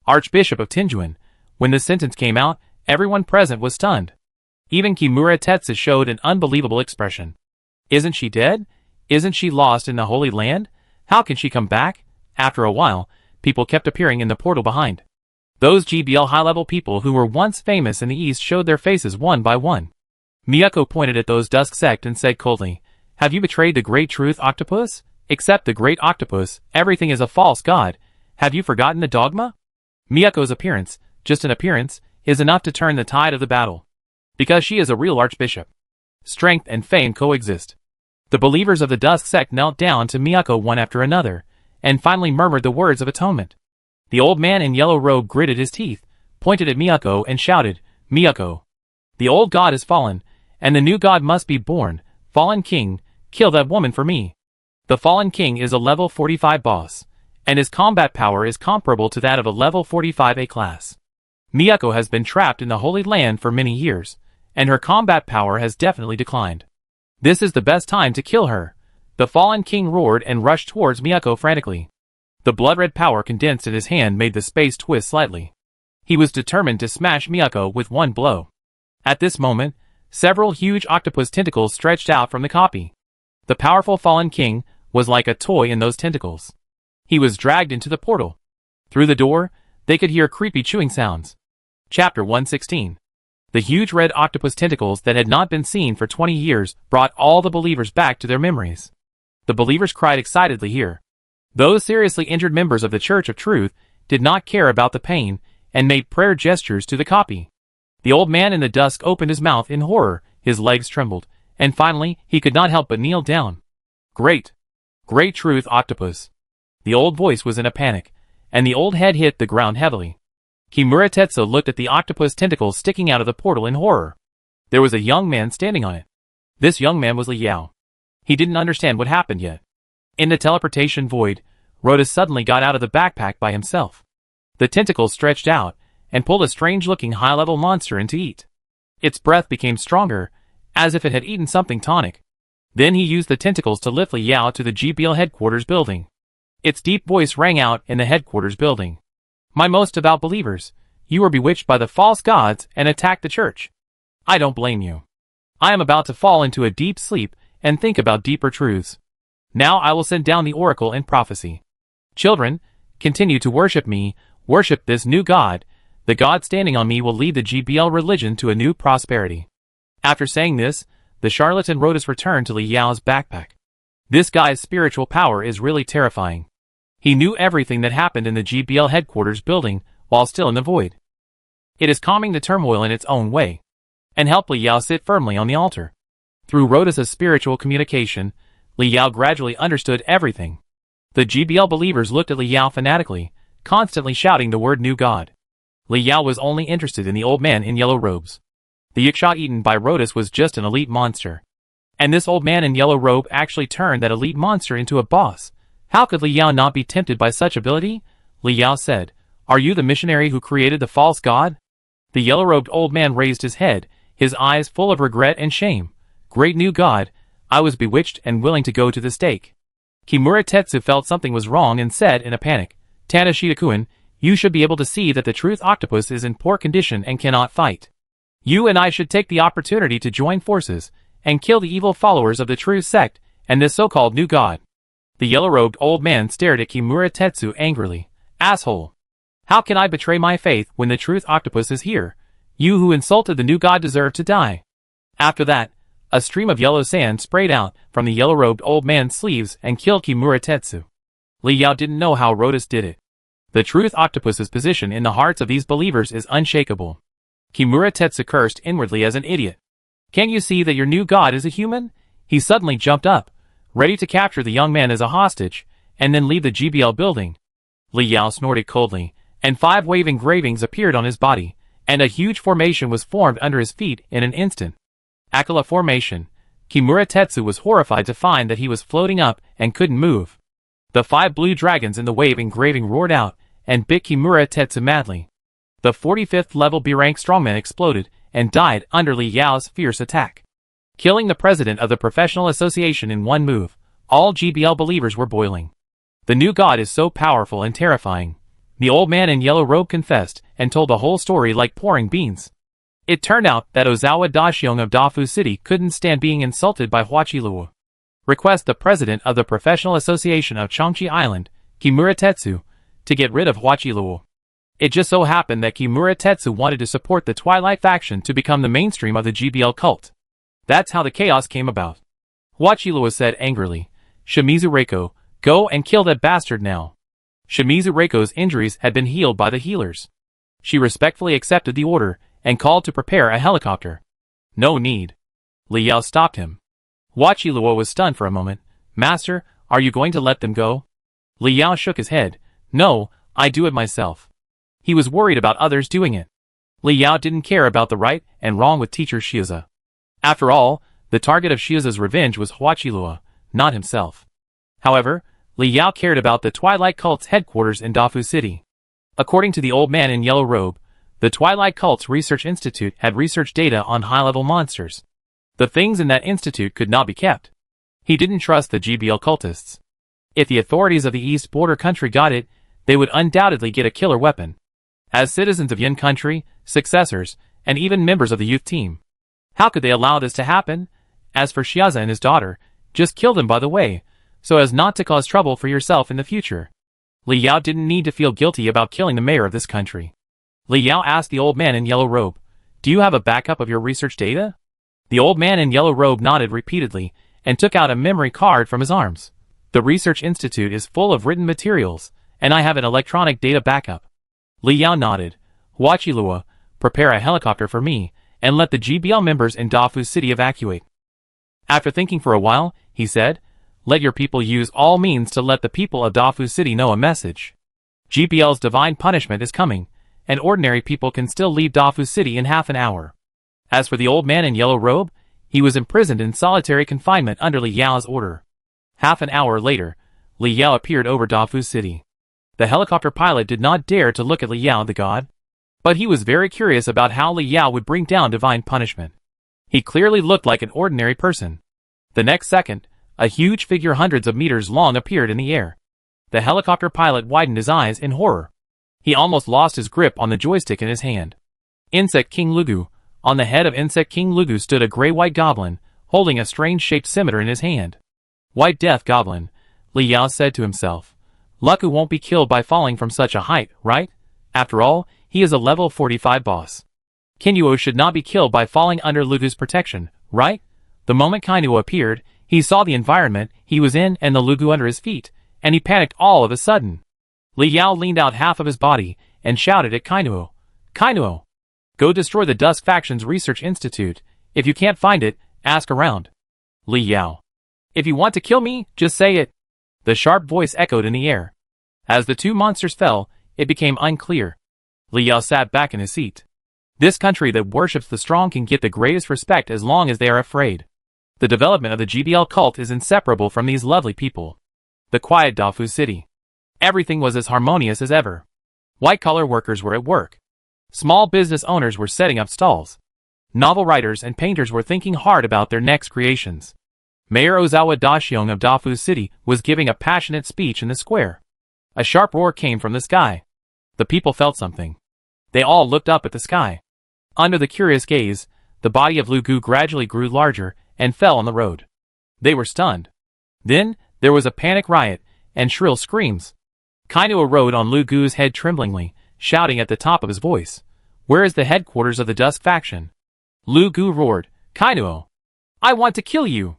Archbishop of Tinjuan. When the sentence came out, everyone present was stunned. Even Kimura Tetsu showed an unbelievable expression. Isn't she dead? Isn't she lost in the Holy Land? How can she come back? After a while, people kept appearing in the portal behind. Those GBL high-level people who were once famous in the East showed their faces one by one. Miyako pointed at those dusk sect and said coldly, Have you betrayed the great truth, octopus? Except the great octopus, everything is a false god. Have you forgotten the dogma? Miyako's appearance, just an appearance, is enough to turn the tide of the battle. Because she is a real archbishop. Strength and fame coexist. The believers of the dusk sect knelt down to Miyako one after another, and finally murmured the words of atonement. The old man in yellow robe gritted his teeth, pointed at Miyako and shouted, Miyako. The old god is fallen, and the new god must be born. Fallen king, kill that woman for me. The fallen king is a level 45 boss, and his combat power is comparable to that of a level 45 A-class. Miyako has been trapped in the Holy Land for many years, and her combat power has definitely declined. This is the best time to kill her. The fallen king roared and rushed towards Miyako frantically. The blood-red power condensed in his hand made the space twist slightly. He was determined to smash Miyako with one blow. At this moment, several huge octopus tentacles stretched out from the copy. The powerful fallen king was like a toy in those tentacles. He was dragged into the portal. Through the door, they could hear creepy chewing sounds. Chapter 116. The huge red octopus tentacles that had not been seen for 20 years brought all the believers back to their memories. The believers cried excitedly here. Those seriously injured members of the Church of Truth did not care about the pain and made prayer gestures to the copy. The old man in the dusk opened his mouth in horror, his legs trembled, and finally he could not help but kneel down. Great truth octopus. The old voice was in a panic, and the old head hit the ground heavily. Kimura Tetsu looked at the octopus tentacles sticking out of the portal in horror. There was a young man standing on it. This young man was Li Yao. He didn't understand what happened yet. In the teleportation void, Rhoda suddenly got out of the backpack by himself. The tentacles stretched out and pulled a strange-looking high-level monster in to eat. Its breath became stronger, as if it had eaten something tonic. Then he used the tentacles to lift Li Yao to the GBL headquarters building. Its deep voice rang out in the headquarters building. My most devout believers, you were bewitched by the false gods and attacked the church. I don't blame you. I am about to fall into a deep sleep and think about deeper truths. Now I will send down the oracle and prophecy. Children, continue to worship me, worship this new god. The god standing on me will lead the GBL religion to a new prosperity. After saying this, the charlatan Rhodas returned to Li Yao's backpack. This guy's spiritual power is really terrifying. He knew everything that happened in the GBL headquarters building while still in the void. It is calming the turmoil in its own way, and helped Li Yao sit firmly on the altar. Through Rhodas' spiritual communication, Li Yao gradually understood everything. The GBL believers looked at Li Yao fanatically, constantly shouting the word new god. Li Yao was only interested in the old man in yellow robes. The yiksha eaten by Rhodas was just an elite monster. And this old man in yellow robe actually turned that elite monster into a boss. How could Li Yao not be tempted by such ability? Li Yao said, Are you the missionary who created the false god? The yellow-robed old man raised his head, his eyes full of regret and shame. Great new god, I was bewitched and willing to go to the stake. Kimura Tetsu felt something was wrong and said in a panic, Tanashita-kun, you should be able to see that the truth octopus is in poor condition and cannot fight. You and I should take the opportunity to join forces and kill the evil followers of the truth sect and this so-called new god. The yellow-robed old man stared at Kimura Tetsu angrily. Asshole! How can I betray my faith when the truth octopus is here? You who insulted the new god deserve to die. After that, a stream of yellow sand sprayed out from the yellow-robed old man's sleeves and killed Kimura Tetsu. Li Yao didn't know how Rhodas did it. The truth octopus's position in the hearts of these believers is unshakable. Kimura Tetsu cursed inwardly as an idiot. Can't you see that your new god is a human? He suddenly jumped up, ready to capture the young man as a hostage, and then leave the GBL building. Li Yao snorted coldly, and 5 waving gravings appeared on his body, and a huge formation was formed under his feet in an instant. Akala formation. Kimura Tetsu was horrified to find that he was floating up and couldn't move. The 5 blue dragons in the wave engraving roared out and bit Kimura Tetsu madly. The 45th level B-rank strongman exploded and died under Li Yao's fierce attack, killing the president of the professional association in one move. All GBL believers were boiling. The new god is so powerful and terrifying. The old man in yellow robe confessed and told the whole story like pouring beans. It turned out that Ozawa Dashiong of Dafu City couldn't stand being insulted by Huachiluo. Request the president of the Professional Association of Chongqi Island, Kimura Tetsu, to get rid of Huachiluo. It just so happened that Kimura Tetsu wanted to support the Twilight faction to become the mainstream of the GBL cult. That's how the chaos came about. Huachiluo said angrily, Shimizu Reiko, go and kill that bastard now. Shimizu Reiko's injuries had been healed by the healers. She respectfully accepted the order and called to prepare a helicopter. No need. Li Yao stopped him. Huachiluo was stunned for a moment. Master, are you going to let them go? Li Yao shook his head. No, I do it myself. He was worried about others doing it. Li Yao didn't care about the right and wrong with teacher Shiuza. After all, the target of Shiuza's revenge was Huachiluo, not himself. However, Li Yao cared about the Twilight cult's headquarters in Dafu City. According to the old man in yellow robe, the Twilight Cult's Research Institute had research data on high-level monsters. The things in that institute could not be kept. He didn't trust the GBL cultists. If the authorities of the East Border country got it, they would undoubtedly get a killer weapon. as citizens of Yin country, successors, and even members of the youth team. How could they allow this to happen? As for Xiaoza and his daughter, just kill them by the way, so as not to cause trouble for yourself in the future. Li Yao didn't need to feel guilty about killing the mayor of this country. Li Yao asked the old man in yellow robe, "Do you have a backup of your research data?" The old man in yellow robe nodded repeatedly and took out a memory card from his arms. "The research institute is full of written materials, and I have an electronic data backup." Li Yao nodded. "Huachi Lua, prepare a helicopter for me, and let the GBL members in Dafu City evacuate." After thinking for a while, he said, "Let your people use all means to let the people of Dafu City know a message. GBL's divine punishment is coming, and ordinary people can still leave Dafu City in half an hour." As for the old man in yellow robe, he was imprisoned in solitary confinement under Li Yao's order. Half an hour later, Li Yao appeared over Dafu City. The helicopter pilot did not dare to look at Li Yao the god, but he was very curious about how Li Yao would bring down divine punishment. He clearly looked like an ordinary person. The next second, a huge figure hundreds of meters long appeared in the air. The helicopter pilot widened his eyes in horror. He almost lost his grip on the joystick in his hand. Insect King Lugu. On the head of Insect King Lugu stood a gray-white goblin, holding a strange-shaped scimitar in his hand. "White Death Goblin," Li Yao said to himself. "Lugu won't be killed by falling from such a height, right? After all, he is a level 45 boss. Kinuo should not be killed by falling under Lugu's protection, right?" The moment Kinuo appeared, he saw the environment he was in and the Lugu under his feet, and he panicked all of a sudden. Li Yao leaned out half of his body and shouted at Kinuo, "Kinuo! Go destroy the Dusk Faction's Research Institute. If you can't find it, ask around." Li Yao. "If you want to kill me, just say it." The sharp voice echoed in the air. As the two monsters fell, it became unclear. Li Yao sat back in his seat. This country that worships the strong can get the greatest respect as long as they are afraid. The development of the GBL cult is inseparable from these lovely people. The quiet Dafu City. Everything was as harmonious as ever. White-collar workers were at work. Small business owners were setting up stalls. Novel writers and painters were thinking hard about their next creations. Mayor Ozawa Dashiong of Dafu City was giving a passionate speech in the square. A sharp roar came from the sky. The people felt something. They all looked up at the sky. Under the curious gaze, the body of Lugu gradually grew larger and fell on the road. They were stunned. Then, there was a panic riot and shrill screams. Kinuo rode on Lugu's head tremblingly, shouting at the top of his voice, "Where is the headquarters of the Dusk Faction?" Lugu roared, "Kinuo! I want to kill you!"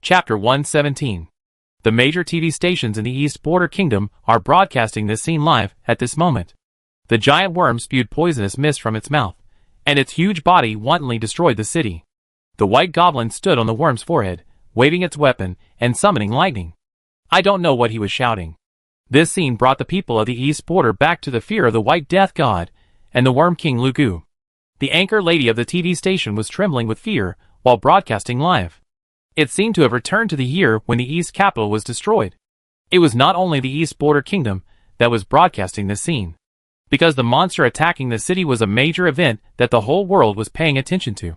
Chapter 117. The major TV stations in the East Border Kingdom are broadcasting this scene live at this moment. The giant worm spewed poisonous mist from its mouth, and its huge body wantonly destroyed the city. The white goblin stood on the worm's forehead, waving its weapon and summoning lightning. I don't know what he was shouting. This scene brought the people of the East Border back to the fear of the White Death God and the Worm King Lugu. The anchor lady of the TV station was trembling with fear while broadcasting live. It seemed to have returned to the year when the East capital was destroyed. It was not only the East Border Kingdom that was broadcasting this scene, because the monster attacking the city was a major event that the whole world was paying attention to.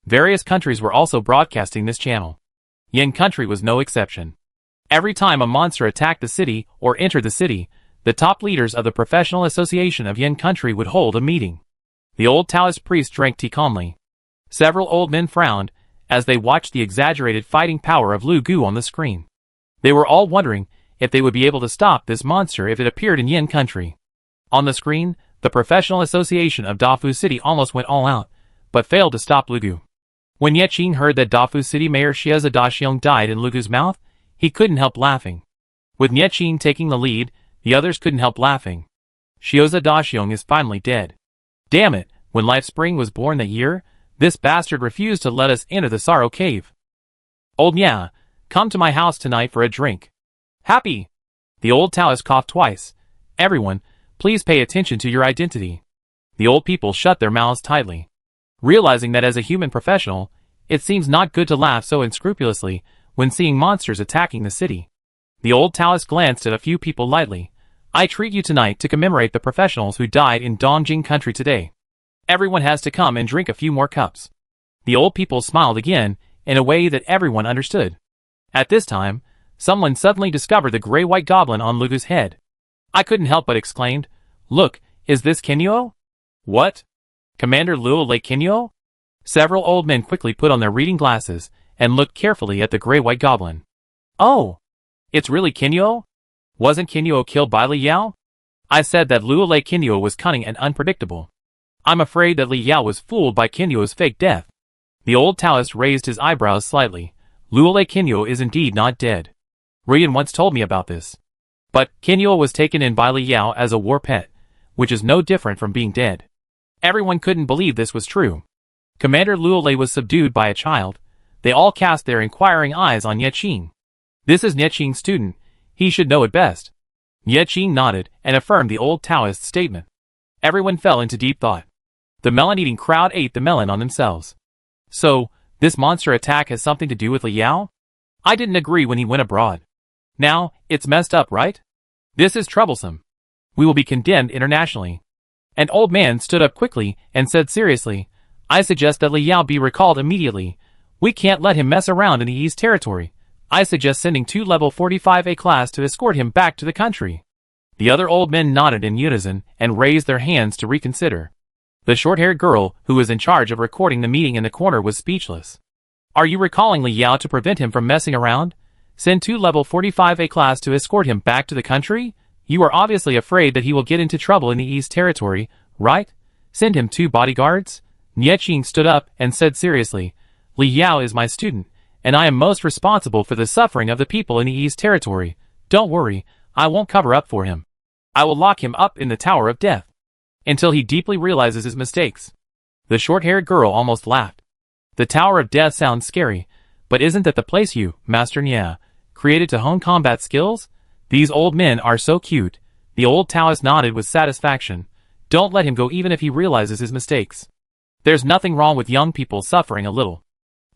Various countries were also broadcasting this channel. Yin country was no exception. Every time a monster attacked the city or entered the city, the top leaders of the Professional Association of Yin country would hold a meeting. The old Taoist priest drank tea calmly. Several old men frowned as they watched the exaggerated fighting power of Lu Gu on the screen. They were all wondering if they would be able to stop this monster if it appeared in Yin country. On the screen, the Professional Association of Dafu City almost went all out, but failed to stop Lu Gu. When Yeching heard that Dafu City Mayor Xiaoza Daxiong died in Lu Gu's mouth, he couldn't help laughing. With Yeching taking the lead, the others couldn't help laughing. Xiaoza Daxiong is finally dead. Damn it, when Life Spring was born that year, this bastard refused to let us enter the Sorrow Cave. Old Nya, come to my house tonight for a drink. Happy! The old Taoist coughed twice. Everyone, please pay attention to your identity. The old people shut their mouths tightly. Realizing that as a human professional, it seems not good to laugh so unscrupulously when seeing monsters attacking the city. The old Taoist glanced at a few people lightly. I treat you tonight to commemorate the professionals who died in Dongjing country today. Everyone has to come and drink a few more cups. The old people smiled again in a way that everyone understood. At this time, someone suddenly discovered the gray-white goblin on Lugu's head. I couldn't help but exclaimed, "Look, Is this Kinyo? What? Commander Luo Lake Kinyo? Several old men quickly put on their reading glasses and looked carefully at the gray-white goblin. Oh! It's really Kinyo? Wasn't Kinyo killed by Li Yao? I said that Luo Lake Kinyo was cunning and unpredictable. I'm afraid that Li Yao was fooled by Kinyo's fake death. The old Taoist raised his eyebrows slightly. Luo Lake Kinyo is indeed not dead. Rian once told me about this. But Kinyo was taken in by Li Yao as a war pet, which is no different from being dead. Everyone couldn't believe this was true. Commander Luo Lei was subdued by a child. They all cast their inquiring eyes on Ye Qing. This is Ye Qing's student. He should know it best. Ye Qing nodded and affirmed the old Taoist's statement. Everyone fell into deep thought. The melon-eating crowd ate the melon on themselves. So, this monster attack has something to do with Li Yao? I didn't agree when he went abroad. Now, it's messed up, right? This is troublesome. We will be condemned internationally. An old man stood up quickly and said seriously, I suggest that Li Yao be recalled immediately. We can't let him mess around in the East Territory. I suggest sending 2 level 45A class to escort him back to the country. The other old men nodded in unison and raised their hands to reconsider. The short-haired girl, who was in charge of recording the meeting in the corner, was speechless. Are you recalling Li Yao to prevent him from messing around? Send 2 level 45A class to escort him back to the country? You are obviously afraid that he will get into trouble in the East Territory, right? Send him 2 bodyguards? Ye Qing stood up and said seriously, Li Yao is my student, and I am most responsible for the suffering of the people in the East Territory. Don't worry, I won't cover up for him. I will lock him up in the Tower of Death until he deeply realizes his mistakes. The short-haired girl almost laughed. The Tower of Death sounds scary, but isn't that the place you, Master Nya, created to hone combat skills? These old men are so cute. The old Taoist nodded with satisfaction. Don't let him go even if he realizes his mistakes. There's nothing wrong with young people suffering a little.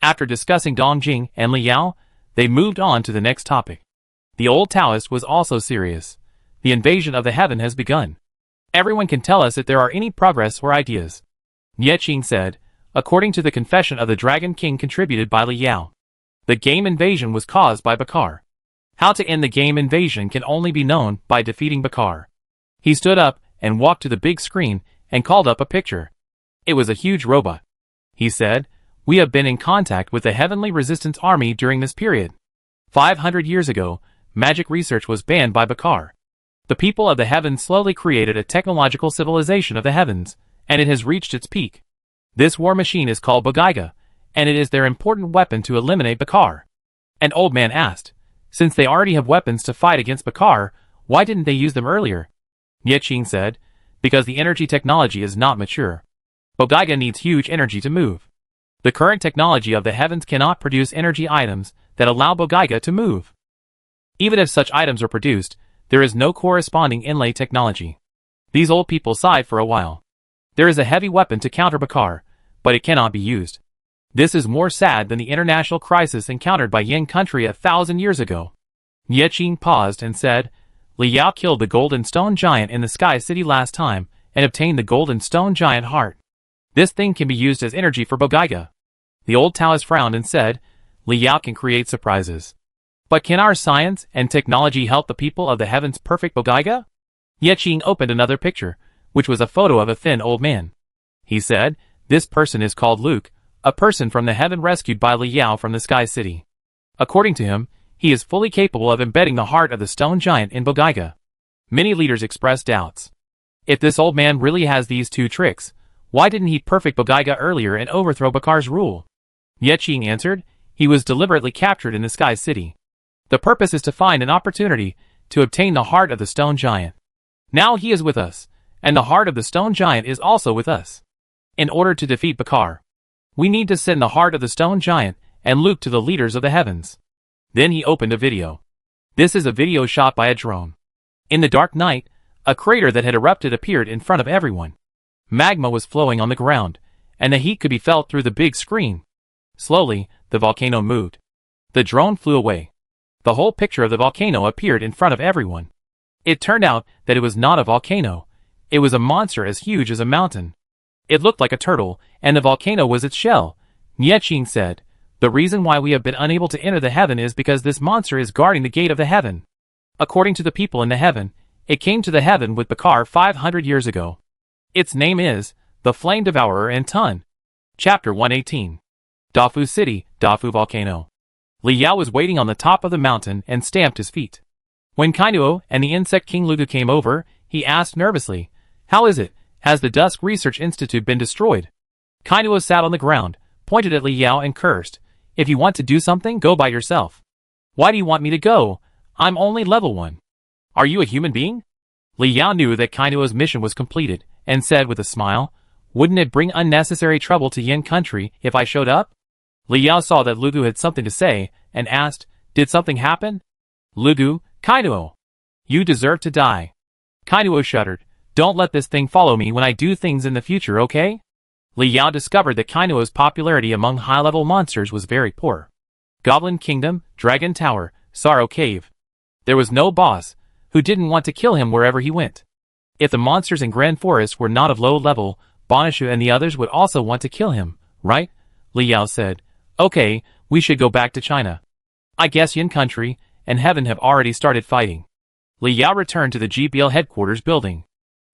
After discussing Dongjing and Li Yao, they moved on to the next topic. The old Taoist was also serious. The invasion of the heaven has begun. Everyone can tell us if there are any progress or ideas. Ye Qing said, according to the confession of the Dragon King contributed by Li Yao. The game invasion was caused by Bakar. How to end the game invasion can only be known by defeating Bakar. He stood up and walked to the big screen and called up a picture. It was a huge robot. He said, we have been in contact with the Heavenly Resistance Army during this period. 500 years ago, magic research was banned by Bakar. The people of the heavens slowly created a technological civilization of the heavens, and it has reached its peak. This war machine is called Bogaiga, and it is their important weapon to eliminate Bakar. An old man asked, since they already have weapons to fight against Bakar, why didn't they use them earlier? Ye Qing said, because the energy technology is not mature. Bogaiga needs huge energy to move. The current technology of the heavens cannot produce energy items that allow Bogaiga to move. Even if such items are produced, there is no corresponding inlay technology. These old people sighed for a while. There is a heavy weapon to counter Bakar, but it cannot be used. This is more sad than the international crisis encountered by Yin country 1,000 years ago. Ye Qing paused and said, Li Yao killed the golden stone giant in the Sky City last time and obtained the golden stone giant heart. This thing can be used as energy for Bogaiga. The old Taoist frowned and said, Li Yao can create surprises. But can our science and technology help the people of the heavens perfect Bogaiga? Ye Qing opened another picture, which was a photo of a thin old man. He said, this person is called Luke, a person from the heaven rescued by Li Yao from the Sky City. According to him, he is fully capable of embedding the heart of the stone giant in Bogaiga. Many leaders expressed doubts. If this old man really has these 2 tricks, why didn't he perfect Bogaiga earlier and overthrow Bakar's rule? Ye Qing answered, he was deliberately captured in the Sky City. The purpose is to find an opportunity to obtain the heart of the stone giant. Now he is with us, and the heart of the stone giant is also with us. In order to defeat Bakar, we need to send the heart of the stone giant and Luke to the leaders of the heavens. Then he opened a video. This is a video shot by a drone. In the dark night, a crater that had erupted appeared in front of everyone. Magma was flowing on the ground, and the heat could be felt through the big screen. Slowly, the volcano moved. The drone flew away. The whole picture of the volcano appeared in front of everyone. It turned out that it was not a volcano. It was a monster as huge as a mountain. It looked like a turtle, and the volcano was its shell. Ye Qing said, the reason why we have been unable to enter the heaven is because this monster is guarding the gate of the heaven. According to the people in the heaven, It came to the heaven with Bakar 500 years ago. Its name is the Flame Devourer and Tun. Chapter 118. Dafu City, Dafu Volcano. Li Yao was waiting on the top of the mountain and stamped his feet. When Kainuo and the insect king Lugu came over, he asked nervously, "How is it? Has the Dusk Research Institute been destroyed?" Kainuo sat on the ground, pointed at Li Yao and cursed, "If you want to do something, go by yourself. Why do you want me to go? I'm only level 1. Are you a human being?" Li Yao knew that Kainuo's mission was completed, and said with a smile, "Wouldn't it bring unnecessary trouble to Yin country if I showed up?" Li Yao saw that Lugu had something to say, and asked, "Did something happen?" "Lugu, Kainuo. You deserve to die." Kainuo shuddered, "Don't let this thing follow me when I do things in the future, okay?" Li Yao discovered that Kainuo's popularity among high-level monsters was very poor. Goblin Kingdom, Dragon Tower, Sorrow Cave. There was no boss who didn't want to kill him wherever he went. If the monsters in Grand Forest were not of low level, Bonishu and the others would also want to kill him, right? Li Yao said, "Okay, we should go back to China. I guess Yin country and heaven have already started fighting." Li Yao returned to the GBL headquarters building.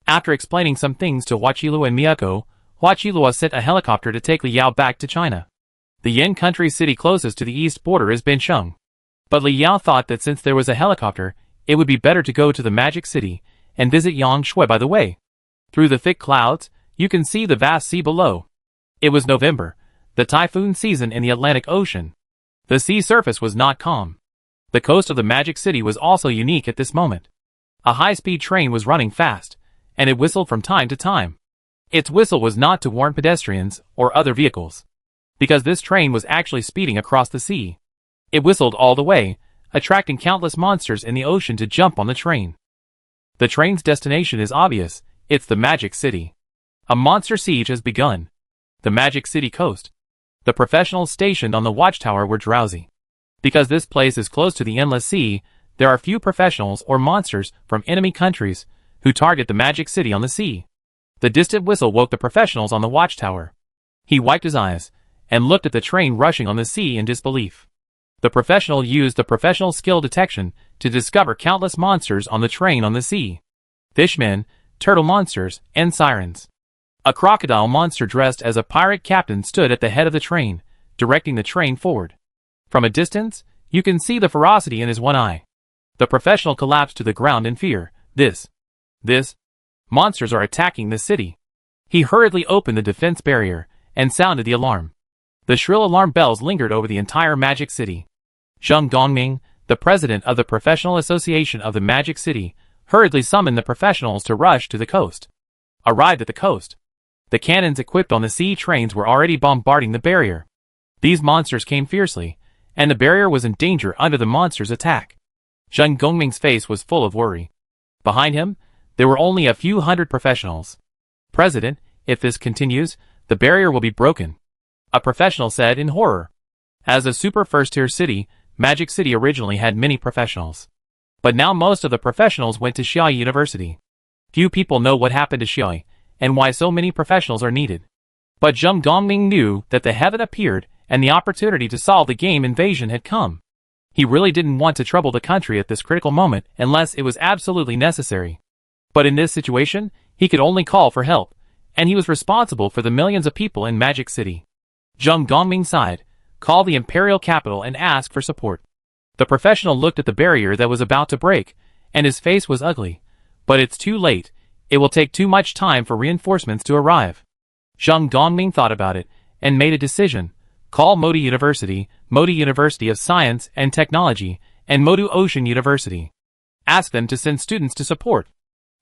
After explaining some things to Huachilua and Miyako, Huachilua sent a helicopter to take Li Yao back to China. The Yin country city closest to the east border is Bensheng. But Li Yao thought that since there was a helicopter, it would be better to go to the Magic City and visit Yangshui by the way. Through the thick clouds, you can see the vast sea below. It was November, the typhoon season in the Atlantic Ocean. The sea surface was not calm. The coast of the Magic City was also unique at this moment. A high-speed train was running fast, and it whistled from time to time. Its whistle was not to warn pedestrians or other vehicles, because this train was actually speeding across the sea. It whistled all the way, attracting countless monsters in the ocean to jump on the train. The train's destination is obvious, it's the Magic City. A monster siege has begun. The Magic City coast. The professionals stationed on the watchtower were drowsy. Because this place is close to the endless sea, there are few professionals or monsters from enemy countries who target the Magic City on the sea. The distant whistle woke the professionals on the watchtower. He wiped his eyes and looked at the train rushing on the sea in disbelief. The professional used the professional skill detection to discover countless monsters on the train on the sea. Fishmen, turtle monsters, and sirens. A crocodile monster dressed as a pirate captain stood at the head of the train, directing the train forward. From a distance, you can see the ferocity in his one eye. The professional collapsed to the ground in fear. This monsters are attacking the city. He hurriedly opened the defense barrier and sounded the alarm. The shrill alarm bells lingered over the entire Magic City. Zheng Gongming, the president of the Professional Association of the Magic City, hurriedly summoned the professionals to rush to the coast. Arrived at the coast. The cannons equipped on the sea trains were already bombarding the barrier. These monsters came fiercely, and the barrier was in danger under the monsters' attack. Zheng Gongming's face was full of worry. Behind him, there were only a few hundred professionals. "President, if this continues, the barrier will be broken," a professional said in horror. As a super first-tier city, Magic City originally had many professionals. But now most of the professionals went to Xiaoyi University. Few people know what happened to Xiaoyi, and why so many professionals are needed. But Zheng Gongming knew that the heaven appeared, and the opportunity to solve the game invasion had come. He really didn't want to trouble the country at this critical moment unless it was absolutely necessary. But in this situation, he could only call for help, and he was responsible for the millions of people in Magic City. Zheng Gongming sighed, called the imperial capital and asked for support. The professional looked at the barrier that was about to break, and his face was ugly. But it's too late. It will take too much time for reinforcements to arrive. Zheng Gongming thought about it, and made a decision. Call Modi University of Science and Technology, and Modu Ocean University. Ask them to send students to support.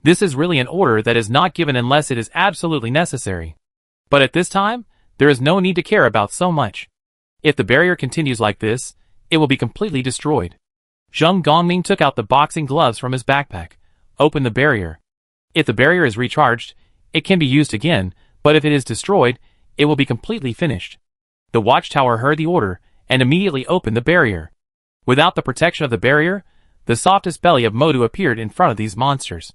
This is really an order that is not given unless it is absolutely necessary. But at this time, there is no need to care about so much. If the barrier continues like this, it will be completely destroyed. Zheng Gongming took out the boxing gloves from his backpack, opened the barrier. If the barrier is recharged, it can be used again, but if it is destroyed, it will be completely finished. The watchtower heard the order, and immediately opened the barrier. Without the protection of the barrier, the softest belly of Modu appeared in front of these monsters.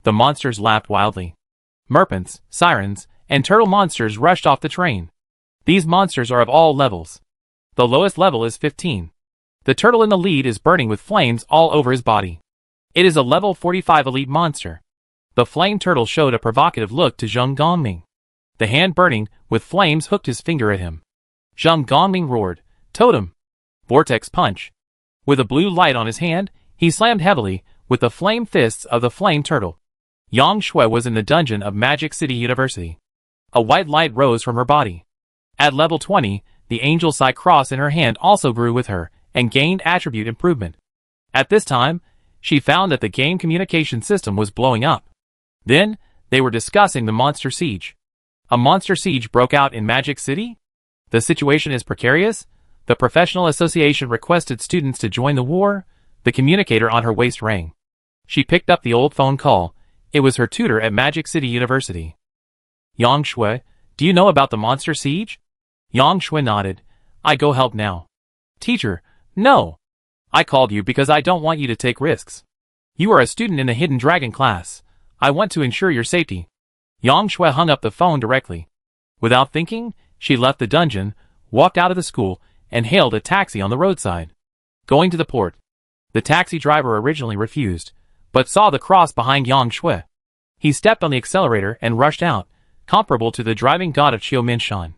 The monsters laughed wildly. Merpents, sirens, and turtle monsters rushed off the train. These monsters are of all levels. The lowest level is 15. The turtle in the lead is burning with flames all over his body. It is a level 45 elite monster. The flame turtle showed a provocative look to Zheng Gongming. The hand burning with flames hooked his finger at him. Zheng Gongming roared, "Totem! Vortex punch!" With a blue light on his hand, he slammed heavily with the flame fists of the flame turtle. Yang Shui was in the dungeon of Magic City University. A white light rose from her body. At level 20, the Angel Sai Cross in her hand also grew with her and gained attribute improvement. At this time, she found that the game communication system was blowing up. Then, they were discussing the monster siege. A monster siege broke out in Magic City? The situation is precarious? The professional association requested students to join the war? The communicator on her waist rang. She picked up the old phone call. It was her tutor at Magic City University. "Yang Shui, do you know about the monster siege?" Yang Shui nodded. "I go help now." "Teacher, no. I called you because I don't want you to take risks. You are a student in the Hidden Dragon class. I want to ensure your safety." Yang Shui hung up the phone directly. Without thinking, she left the dungeon, walked out of the school, and hailed a taxi on the roadside. Going to the port. The taxi driver originally refused, but saw the cross behind Yang Shui. He stepped on the accelerator and rushed out, comparable to the driving god of Qiuminshan.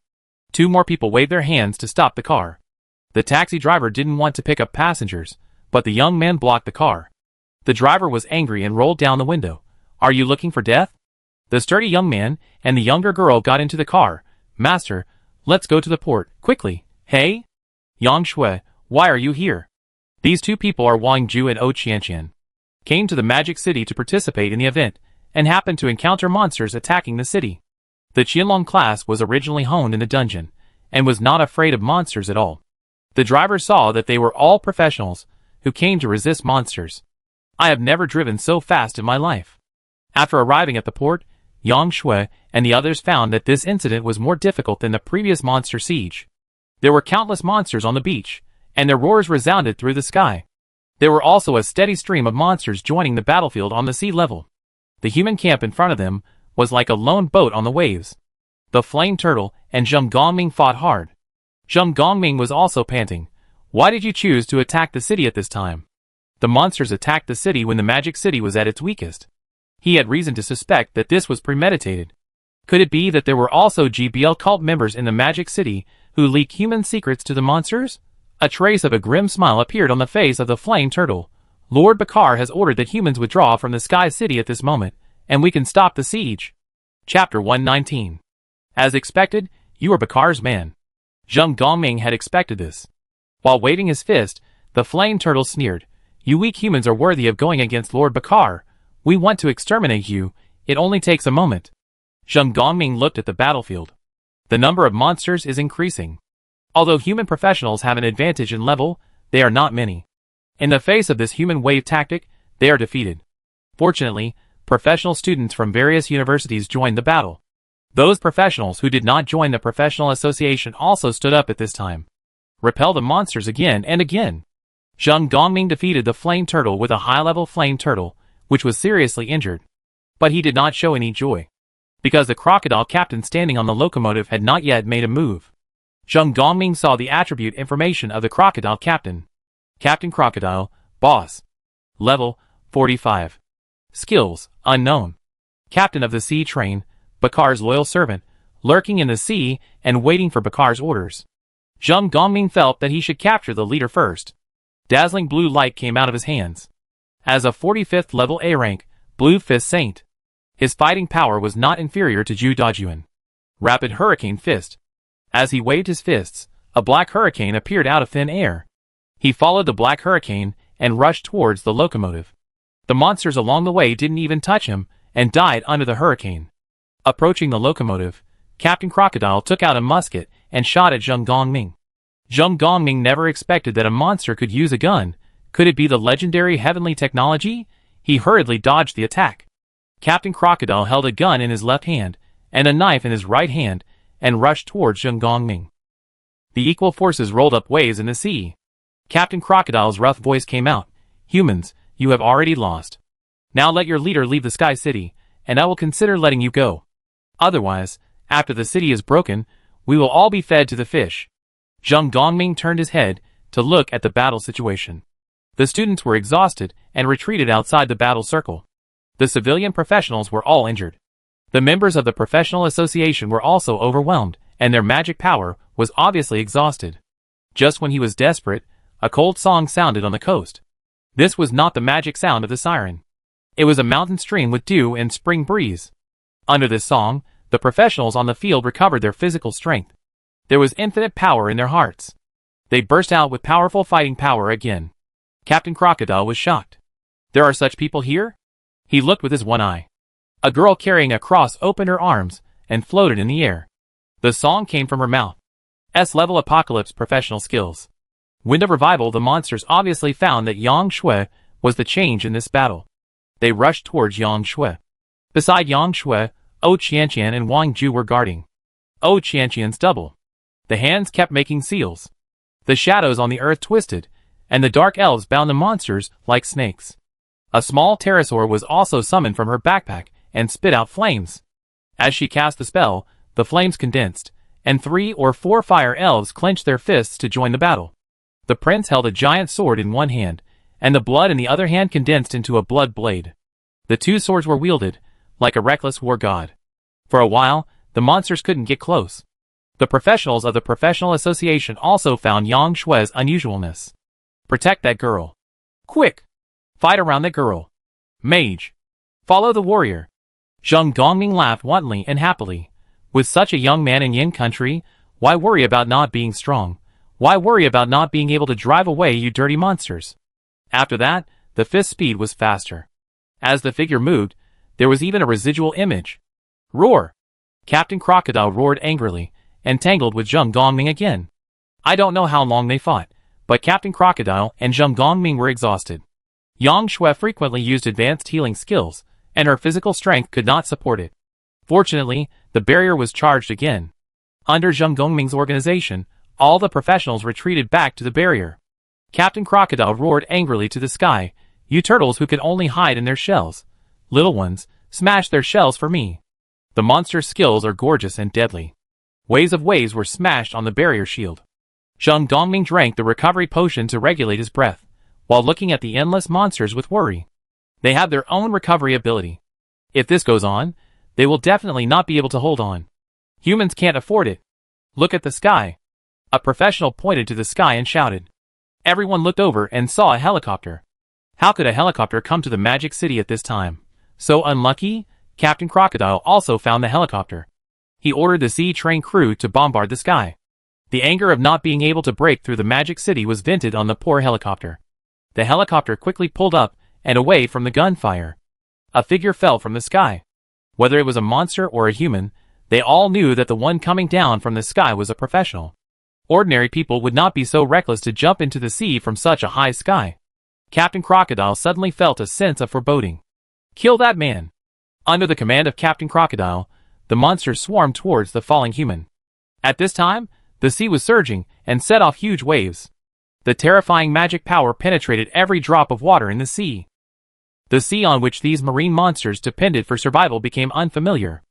Two more people waved their hands to stop the car. The taxi driver didn't want to pick up passengers, but the young man blocked the car. The driver was angry and rolled down the window. "Are you looking for death?" The sturdy young man and the younger girl got into the car. "Master, let's go to the port, quickly." "Hey? Yang Shui, why are you here?" These two people are Wang Ju and O Qianqian. Came to the Magic City to participate in the event, and happened to encounter monsters attacking the city. The Qianlong class was originally honed in the dungeon, and was not afraid of monsters at all. The driver saw that they were all professionals, who came to resist monsters. "I have never driven so fast in my life." After arriving at the port, Yang Shui and the others found that this incident was more difficult than the previous monster siege. There were countless monsters on the beach, and their roars resounded through the sky. There were also a steady stream of monsters joining the battlefield on the sea level. The human camp in front of them was like a lone boat on the waves. The flame turtle and Zheng Gongming fought hard. Zheng Gongming was also panting. "Why did you choose to attack the city at this time?" The monsters attacked the city when the Magic City was at its weakest. He had reason to suspect that this was premeditated. Could it be that there were also GBL cult members in the Magic City who leak human secrets to the monsters? A trace of a grim smile appeared on the face of the flame turtle. "Lord Bakar has ordered that humans withdraw from the Sky City at this moment, and we can stop the siege." Chapter 119. As expected, you are Bakar's man. Zheng Gongming had expected this. While waving his fist, the flame turtle sneered. "You weak humans are worthy of going against Lord Bakar. We want to exterminate you. It only takes a moment." Zheng Gongming looked at the battlefield. The number of monsters is increasing. Although human professionals have an advantage in level, they are not many. In the face of this human wave tactic, they are defeated. Fortunately, professional students from various universities joined the battle. Those professionals who did not join the professional association also stood up at this time. Repel the monsters again and again. Zheng Gongming defeated the flame turtle with a high-level flame turtle, which was seriously injured. But he did not show any joy, because the crocodile captain standing on the locomotive had not yet made a move. Zheng Gongming saw the attribute information of the crocodile captain. Captain Crocodile, Boss. Level, 45. Skills, Unknown. Captain of the sea train, Bakar's loyal servant, lurking in the sea and waiting for Bakar's orders. Zheng Gongming felt that he should capture the leader first. Dazzling blue light came out of his hands. As a 45th level A rank, Blue Fist Saint. His fighting power was not inferior to Zhu Dajuan. Rapid Hurricane Fist. As he waved his fists, a black hurricane appeared out of thin air. He followed the black hurricane and rushed towards the locomotive. The monsters along the way didn't even touch him and died under the hurricane. Approaching the locomotive, Captain Crocodile took out a musket and shot at Zheng Gongming. Zheng Gongming never expected that a monster could use a gun. Could it be the legendary heavenly technology? He hurriedly dodged the attack. Captain Crocodile held a gun in his left hand and a knife in his right hand and rushed towards Zheng Gongming. The equal forces rolled up waves in the sea. Captain Crocodile's rough voice came out. "Humans, you have already lost. Now let your leader leave the Sky City, and I will consider letting you go. Otherwise, after the city is broken, we will all be fed to the fish." Zheng Gongming turned his head to look at the battle situation. The students were exhausted and retreated outside the battle circle. The civilian professionals were all injured. The members of the professional association were also overwhelmed, and their magic power was obviously exhausted. Just when he was desperate, a cold song sounded on the coast. This was not the magic sound of the siren. It was a mountain stream with dew and spring breeze. Under this song, the professionals on the field recovered their physical strength. There was infinite power in their hearts. They burst out with powerful fighting power again. Captain Crocodile was shocked. There are such people here? He looked with his one eye. A girl carrying a cross opened her arms and floated in the air. The song came from her mouth. S-level apocalypse professional skills. Wind of revival. The monsters obviously found that Yang Shui was the change in this battle. They rushed towards Yang Shui. Beside Yang Shui, O Qianqian and Wang Ju were guarding. O Qianqian's double. The hands kept making seals. The shadows on the earth twisted, and the dark elves bound the monsters like snakes. A small pterosaur was also summoned from her backpack and spit out flames. As she cast the spell, the flames condensed, and 3 or 4 fire elves clenched their fists to join the battle. The prince held a giant sword in one hand, and the blood in the other hand condensed into a blood blade. The 2 swords were wielded, like a reckless war god. For a while, the monsters couldn't get close. The professionals of the professional association also found Yang Shui's unusualness. Protect that girl. Quick! Fight around that girl. Mage. Follow the warrior. Zheng Dongming laughed wantonly and happily. With such a young man in Yin country, why worry about not being strong? Why worry about not being able to drive away you dirty monsters? After that, the fist speed was faster. As the figure moved, there was even a residual image. Roar! Captain Crocodile roared angrily, and tangled with Zheng Dongming again. I don't know how long they fought, but Captain Crocodile and Zheng Dongming were exhausted. Yang Shui frequently used advanced healing skills, and her physical strength could not support it. Fortunately, the barrier was charged again. Under Zheng Dongming's organization, all the professionals retreated back to the barrier. Captain Crocodile roared angrily to the sky, you turtles who can only hide in their shells. Little ones, smash their shells for me. The monster's skills are gorgeous and deadly. Waves of waves were smashed on the barrier shield. Zheng Dongming drank the recovery potion to regulate his breath, while looking at the endless monsters with worry. They have their own recovery ability. If this goes on, they will definitely not be able to hold on. Humans can't afford it. Look at the sky. A professional pointed to the sky and shouted. Everyone looked over and saw a helicopter. How could a helicopter come to the Magic City at this time? So unlucky? Captain Crocodile also found the helicopter. He ordered the sea train crew to bombard the sky. The anger of not being able to break through the Magic City was vented on the poor helicopter. The helicopter quickly pulled up and away from the gunfire. A figure fell from the sky. Whether it was a monster or a human, they all knew that the one coming down from the sky was a professional. Ordinary people would not be so reckless to jump into the sea from such a high sky. Captain Crocodile suddenly felt a sense of foreboding. Kill that man! Under the command of Captain Crocodile, the monsters swarmed towards the falling human. At this time, the sea was surging and set off huge waves. The terrifying magic power penetrated every drop of water in the sea. The sea on which these marine monsters depended for survival became unfamiliar.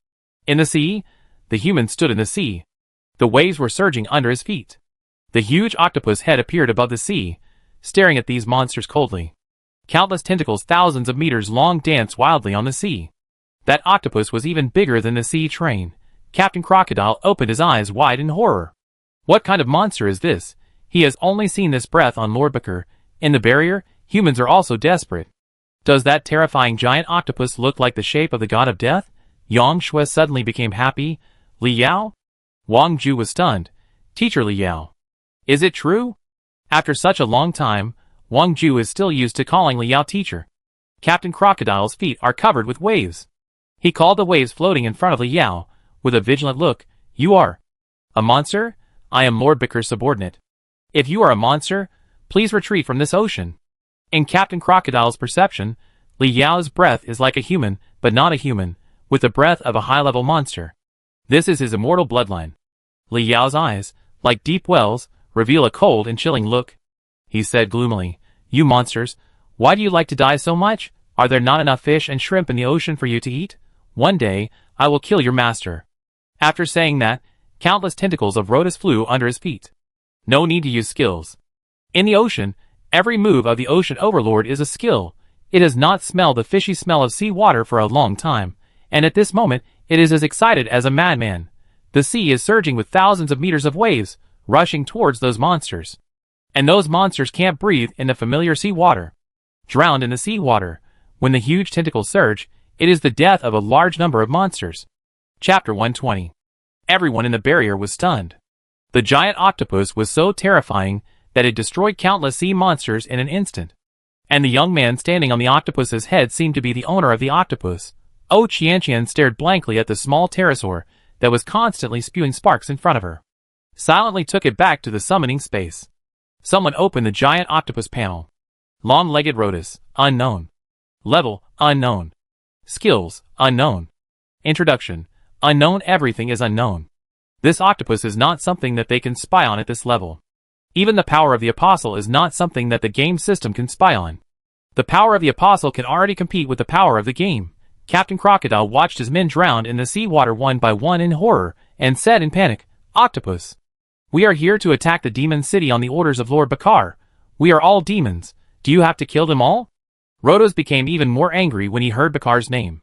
In the sea, the human stood in the sea. The waves were surging under his feet. The huge octopus head appeared above the sea, staring at these monsters coldly. Countless tentacles thousands of meters long danced wildly on the sea. That octopus was even bigger than the sea train. Captain Crocodile opened his eyes wide in horror. What kind of monster is this? He has only seen this breath on Lord Booker. In the barrier, humans are also desperate. Does that terrifying giant octopus look like the shape of the god of death? Yang Shui suddenly became happy. Li Yao? Wang Ju was stunned. Teacher Li Yao. Is it true? After such a long time, Wang Ju is still used to calling Li Yao teacher. Captain Crocodile's feet are covered with waves. He called the waves floating in front of Li Yao, with a vigilant look. You are a monster? I am Lord Bicker's subordinate. If you are a monster, please retreat from this ocean. In Captain Crocodile's perception, Li Yao's breath is like a human, but not a human, with the breath of a high-level monster. This is his immortal bloodline. Li Yao's eyes, like deep wells, reveal a cold and chilling look. He said gloomily, You monsters, why do you like to die so much? Are there not enough fish and shrimp in the ocean for you to eat? One day, I will kill your master. After saying that, countless tentacles of Rhodas flew under his feet. No need to use skills. In the ocean, Every move of the ocean overlord is a skill. It has not smelled the fishy smell of sea water for a long time, and at this moment, it is as excited as a madman. The sea is surging with thousands of meters of waves, rushing towards those monsters. And those monsters can't breathe in the familiar sea water. Drowned in the sea water, when the huge tentacles surge, it is the death of a large number of monsters. Chapter 120. Everyone in the barrier was stunned. The giant octopus was so terrifying that it destroyed countless sea monsters in an instant. And the young man standing on the octopus's head seemed to be the owner of the octopus. Oh, Qianqian stared blankly at the small pterosaur that was constantly spewing sparks in front of her. Silently took it back to the summoning space. Someone opened the giant octopus panel. Long-legged Rotus, unknown. Level, unknown. Skills, unknown. Introduction, unknown. Everything is unknown. This octopus is not something that they can spy on at this level. Even the power of the apostle is not something that the game system can spy on. The power of the apostle can already compete with the power of the game. Captain Crocodile watched his men drown in the seawater one by one in horror, and said in panic, "Octopus! We are here to attack the demon city on the orders of Lord Bakar. We are all demons. Do you have to kill them all?" Rotos became even more angry when he heard Bakar's name.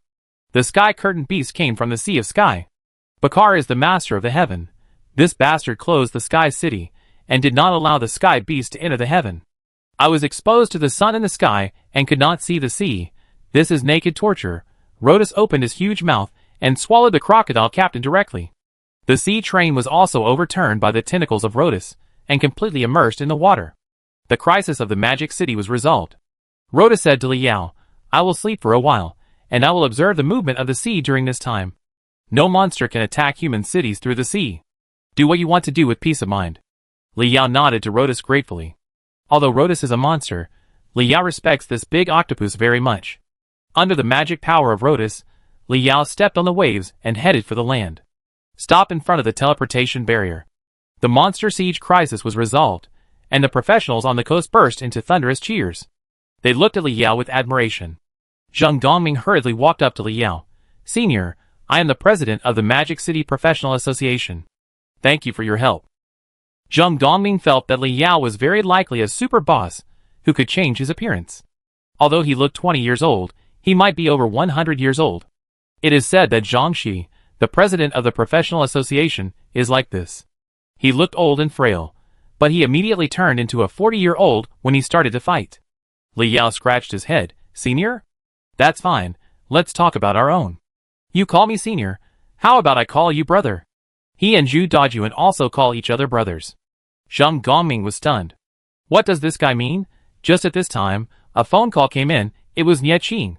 The sky curtain beast came from the sea of sky. Bakar is the master of the heaven. This bastard closed the sky city, and did not allow the sky beast to enter the heaven. I was exposed to the sun and the sky, and could not see the sea. This is naked torture. Rotus opened his huge mouth, and swallowed the crocodile captain directly. The sea train was also overturned by the tentacles of Rotus, and completely immersed in the water. The crisis of the magic city was resolved. Rotus said to Liao, "I will sleep for a while, and I will observe the movement of the sea during this time. No monster can attack human cities through the sea. Do what you want to do with peace of mind." Liao nodded to Rotus gratefully. Although Rotus is a monster, Liao respects this big octopus very much. Under the magic power of Rotus, Liao stepped on the waves and headed for the land. Stop in front of the teleportation barrier. The monster siege crisis was resolved, and the professionals on the coast burst into thunderous cheers. They looked at Liao with admiration. Zheng Dongming hurriedly walked up to Liao. "Senior, I am the president of the Magic City Professional Association. Thank you for your help." Zheng Dongming felt that Liao was very likely a super boss who could change his appearance. Although he looked 20 years old, he might be over 100 years old. It is said that Zhang Shi, the president of the professional association, is like this. He looked old and frail, but he immediately turned into a 40-year-old when he started to fight. Liao scratched his head. "Senior? That's fine, let's talk about our own. You call me senior, how about I call you brother?" He and Zhu Dajuan also call each other brothers. Zheng Dongming was stunned. What does this guy mean? Just at this time, a phone call came in. It was Nie Qing.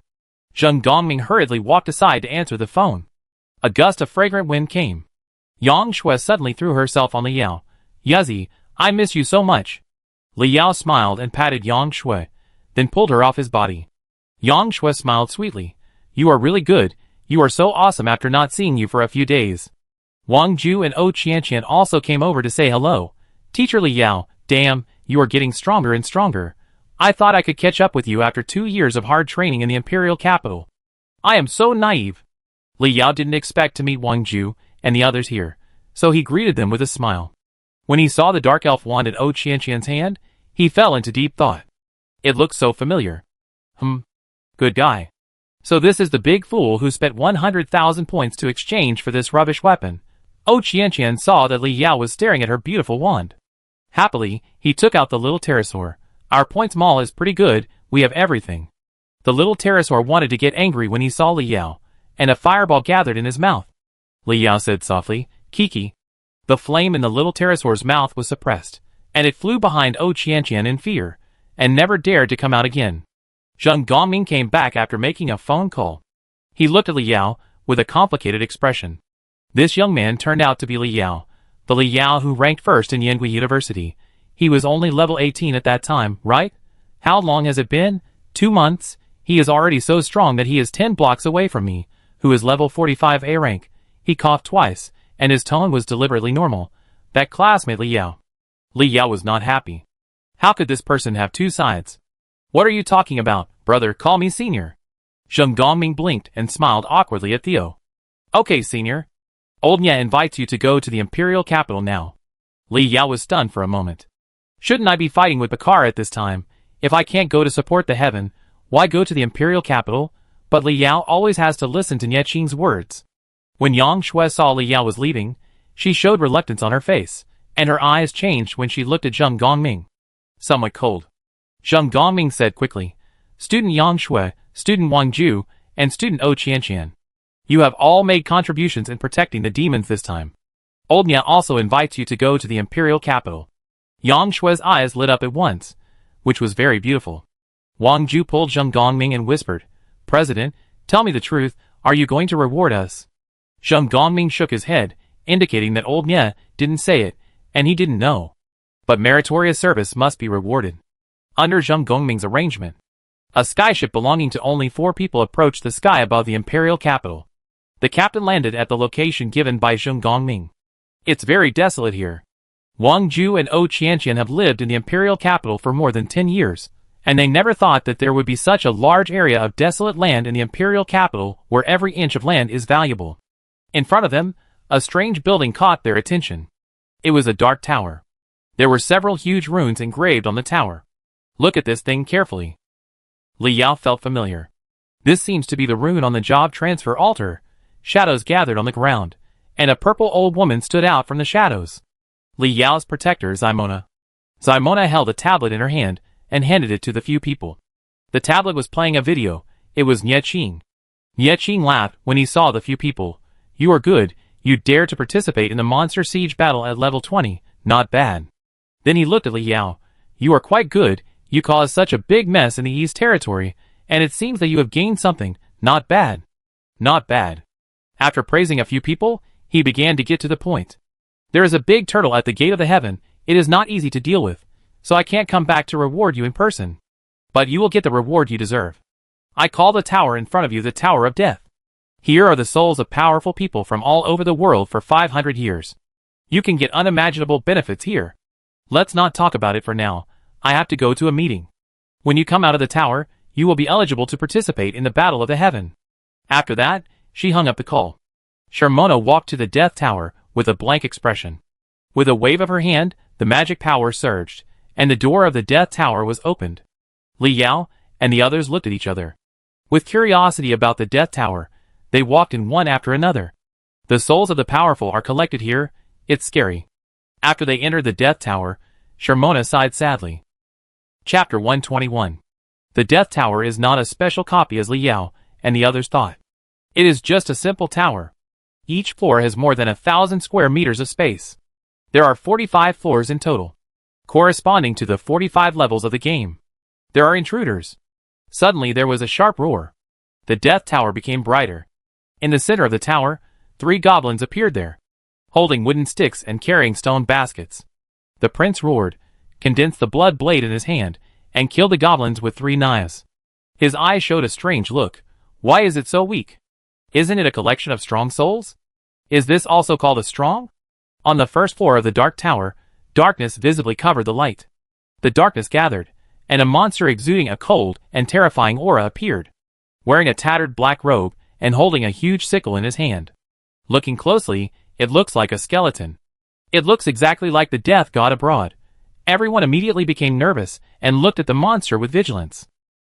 Zheng Dongming hurriedly walked aside to answer the phone. A gust of fragrant wind came. Yang Shui suddenly threw herself on Liao. "Yuzzy, I miss you so much." Liao smiled and patted Yang Shui, then pulled her off his body. Yang Shui smiled sweetly. "You are really good. You are so awesome after not seeing you for a few days." Wang Ju and O Qianqian also came over to say hello. "Teacher Liao, damn, you are getting stronger and stronger. I thought I could catch up with you after 2 years of hard training in the imperial capital. I am so naive." Liao didn't expect to meet Wang Ju and the others here, so he greeted them with a smile. When he saw the dark elf wand in O Qianqian's hand, he fell into deep thought. It looked so familiar. Good guy. So this is the big fool who spent 100,000 points to exchange for this rubbish weapon. O Qianqian saw that Liao was staring at her beautiful wand. Happily, he took out the little pterosaur. "Our points mall is pretty good, we have everything." The little pterosaur wanted to get angry when he saw Liao, and a fireball gathered in his mouth. Liao said softly, "Kiki." The flame in the little pterosaur's mouth was suppressed, and it flew behind O Qianqian in fear, and never dared to come out again. Zheng Dongming came back after making a phone call. He looked at Liao with a complicated expression. This young man turned out to be Liao, the Liao who ranked first in Yangui University. He was only level 18 at that time, right? How long has it been? 2 months? He is already so strong that he is 10 blocks away from me, who is level 45 A rank. He coughed twice, and his tone was deliberately normal. That classmate Liao. Liao was not happy. How could this person have 2 sides? "What are you talking about, brother? Call me senior." Zheng Dongming blinked and smiled awkwardly at Theo. "Okay, senior. Old Nya invites you to go to the imperial capital now." Liao was stunned for a moment. Shouldn't I be fighting with Bakar at this time? If I can't go to support the heaven, why go to the imperial capital? But Li Yao always has to listen to Nie Qing's words. When Yang Shui saw Li Yao was leaving, she showed reluctance on her face, and her eyes changed when she looked at Zheng Gongming. Somewhat cold. Zheng Gongming said quickly, "Student Yang Shui, Student Wang Ju, and Student O Qianqian. You have all made contributions in protecting the demons this time. Old Nia also invites you to go to the imperial capital." Yang Shui's eyes lit up at once, which was very beautiful. Wang Ju pulled Zheng Gongming and whispered, "President, tell me the truth, are you going to reward us?" Zheng Gongming shook his head, indicating that old Nia didn't say it, and he didn't know. But meritorious service must be rewarded. Under Zheng Gongming's arrangement, a skyship belonging to only 4 people approached the sky above the imperial capital. The captain landed at the location given by Zheng Gongming. "It's very desolate here. Wang Ju and O Qianqian have lived in the imperial capital for more than 10 years, and they never thought that there would be such a large area of desolate land in the imperial capital where every inch of land is valuable." In front of them, a strange building caught their attention. It was a dark tower. There were several huge runes engraved on the tower. "Look at this thing carefully." Li Yao felt familiar. This seems to be the rune on the job transfer altar. Shadows gathered on the ground, and a purple old woman stood out from the shadows. Li Yao's protector, Zimona. Zimona held a tablet in her hand and handed it to the few people. The tablet was playing a video. It was Nie Qing. Nie Qing laughed when he saw the few people. "You are good. You dare to participate in the monster siege battle at level 20. Not bad." Then he looked at Li Yao. "You are quite good. You caused such a big mess in the East Territory, and it seems that you have gained something. Not bad. Not bad." After praising a few people, he began to get to the point. "There is a big turtle at the gate of the heaven. It is not easy to deal with, so I can't come back to reward you in person. But you will get the reward you deserve. I call the tower in front of you the Tower of Death. Here are the souls of powerful people from all over the world for 500 years. You can get unimaginable benefits here. Let's not talk about it for now. I have to go to a meeting. When you come out of the tower, you will be eligible to participate in the Battle of the Heaven." After that, she hung up the call. Sharmona walked to the Death Tower with a blank expression. With a wave of her hand, the magic power surged, and the door of the Death Tower was opened. Li Yao and the others looked at each other. With curiosity about the Death Tower, they walked in one after another. The souls of the powerful are collected here. It's scary. After they entered the Death Tower, Sharmona sighed sadly. Chapter 121. The Death Tower is not a special copy as Li Yao and the others thought. It is just a simple tower. Each floor has more than 1,000 square meters of space. There are 45 floors in total, corresponding to the 45 levels of the game. There are intruders. Suddenly there was a sharp roar. The Death Tower became brighter. In the center of the tower, 3 goblins appeared there, holding wooden sticks and carrying stone baskets. The prince roared, condensed the blood blade in his hand, and killed the goblins with 3 knives. His eyes showed a strange look. Why is it so weak? Isn't it a collection of strong souls? Is this also called a strong? On the first floor of the dark tower, darkness visibly covered the light. The darkness gathered, and a monster exuding a cold and terrifying aura appeared, wearing a tattered black robe and holding a huge sickle in his hand. Looking closely, it looks like a skeleton. It looks exactly like the death god abroad. Everyone immediately became nervous and looked at the monster with vigilance.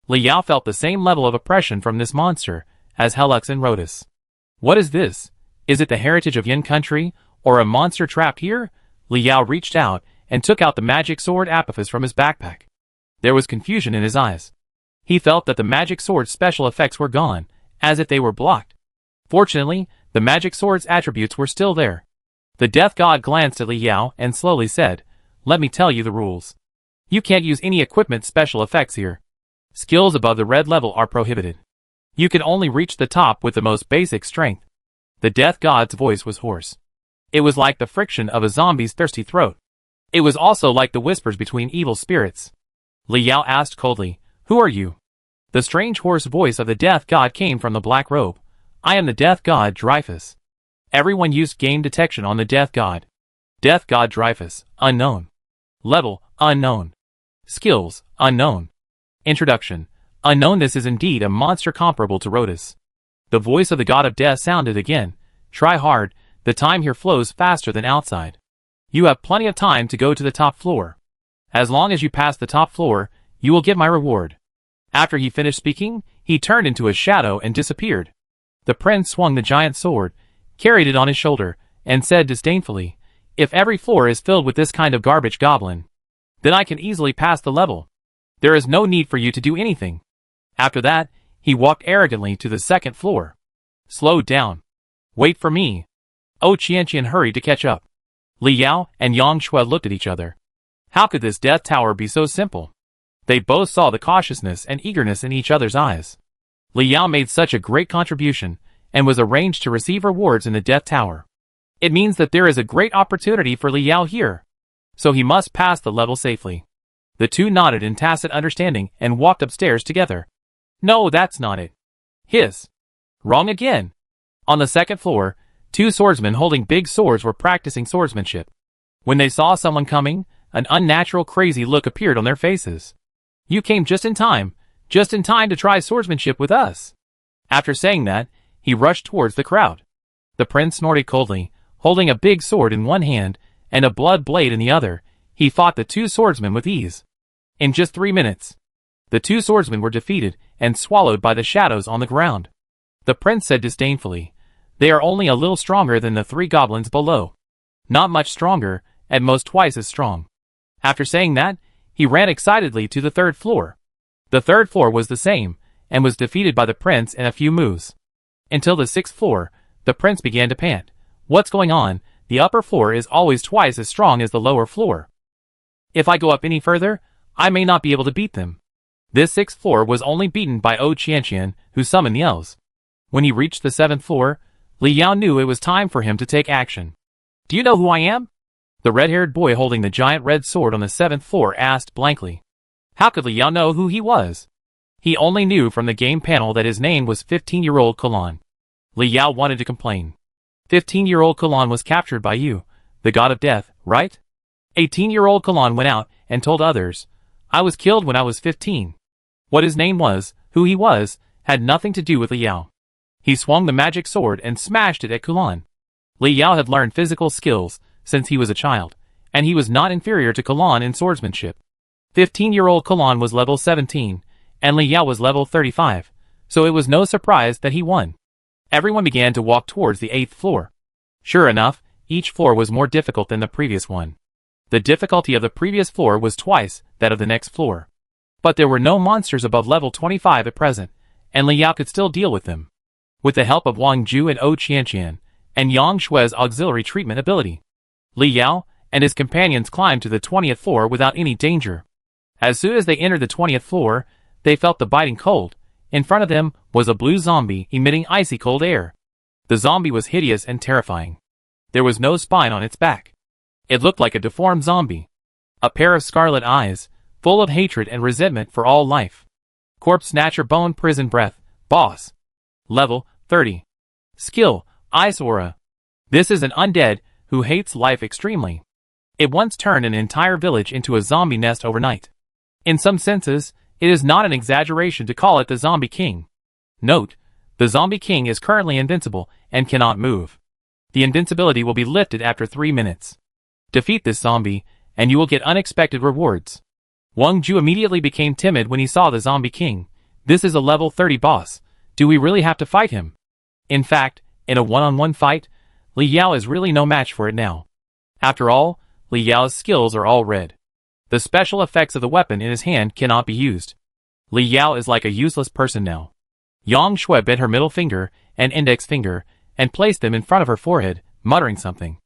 Li Yao felt the same level of oppression from this monster as Helux and Rotus. What is this? Is it the heritage of Yin country, or a monster trapped here? Li Yao reached out and took out the magic sword Apophis from his backpack. There was confusion in his eyes. He felt that the magic sword's special effects were gone, as if they were blocked. Fortunately, the magic sword's attributes were still there. The death god glanced at Li Yao and slowly said, "Let me tell you the rules. You can't use any equipment special effects here. Skills above the red level are prohibited. You can only reach the top with the most basic strength." The death god's voice was hoarse. It was like the friction of a zombie's thirsty throat. It was also like the whispers between evil spirits. Li Yao asked coldly, "Who are you?" The strange hoarse voice of the death god came from the black robe. "I am the death god Dreyfus." Everyone used game detection on the death god. Death god Dreyfus, unknown. Level, unknown. Skills, unknown. Introduction, unknown. This is indeed a monster comparable to Rotus. The voice of the god of death sounded again. "Try hard, the time here flows faster than outside. You have plenty of time to go to the top floor. As long as you pass the top floor, You will get my reward." After he finished speaking, he turned into a shadow and disappeared. The prince swung the giant sword, carried it on his shoulder, and said disdainfully, "If every floor is filled with this kind of garbage goblin, then I can easily pass the level. There is no need for you to do anything." After that, he walked arrogantly to the second floor. "Slow down. Wait for me." Qianqian hurried to catch up. Li Yao and Yang Shui looked at each other. How could this death tower be so simple? They both saw the cautiousness and eagerness in each other's eyes. Li Yao made such a great contribution, and was arranged to receive rewards in the death tower. It means that there is a great opportunity for Li Yao here. So he must pass the level safely. The two nodded in tacit understanding and walked upstairs together. "No, that's not it." "Hiss." "Wrong again." On the second floor, two swordsmen holding big swords were practicing swordsmanship. When they saw someone coming, an unnatural crazy look appeared on their faces. "You came just in time to try swordsmanship with us." After saying that, he rushed towards the crowd. The prince snorted coldly, holding a big sword in one hand and a blood blade in the other. He fought the two swordsmen with ease. In just 3 minutes, the two swordsmen were defeated and swallowed by the shadows on the ground. The prince said disdainfully, "They are only a little stronger than the 3 goblins below. Not much stronger, at most twice as strong." After saying that, he ran excitedly to the 3rd floor. The 3rd floor was the same, and was defeated by the prince in a few moves. Until the 6th floor, the prince began to pant. "What's going on? The upper floor is always twice as strong as the lower floor. If I go up any further, I may not be able to beat them." This 6th floor was only beaten by Qianqian, who summoned the elves. When he reached the 7th floor, Li Yao knew it was time for him to take action. "Do you know who I am?" The red-haired boy holding the giant red sword on the 7th floor asked blankly. How could Li Yao know who he was? He only knew from the game panel that his name was 15-year-old Kalan. Li Yao wanted to complain. 15-year-old Kalan was captured by you, the god of death, right? 18-year-old Kalan went out and told others, "I was killed when I was 15. What his name was, who he was, had nothing to do with Li Yao. He swung the magic sword and smashed it at Kalan. Li Yao had learned physical skills since he was a child, and he was not inferior to Kalan in swordsmanship. 15-year-old Kalan was level 17, and Li Yao was level 35, so it was no surprise that he won. Everyone began to walk towards the 8th floor. Sure enough, each floor was more difficult than the previous one. The difficulty of the previous floor was twice that of the next floor. But there were no monsters above level 25 at present, and Li Yao could still deal with them. With the help of Wang Ju and Qianqian, and Yang Shui's auxiliary treatment ability, Li Yao and his companions climbed to the 20th floor without any danger. As soon as they entered the 20th floor, they felt the biting cold. In front of them was a blue zombie emitting icy cold air. The zombie was hideous and terrifying. There was no spine on its back. It looked like a deformed zombie. A pair of scarlet eyes, full of hatred and resentment for all life. Corpse Snatcher Bone Prison Breath, Boss. Level 30. Skill, Ice Aura. This is an undead who hates life extremely. It once turned an entire village into a zombie nest overnight. In some senses, it is not an exaggeration to call it the Zombie King. Note, the Zombie King is currently invincible and cannot move. The invincibility will be lifted after 3 minutes. Defeat this zombie, and you will get unexpected rewards. Wang Ju immediately became timid when he saw the Zombie King. This is a level 30 boss. Do we really have to fight him? In fact, in a one-on-one fight, Li Yao is really no match for it now. After all, Li Yao's skills are all red. The special effects of the weapon in his hand cannot be used. Li Yao is like a useless person now. Yang Shui bent her middle finger and index finger and placed them in front of her forehead, muttering something.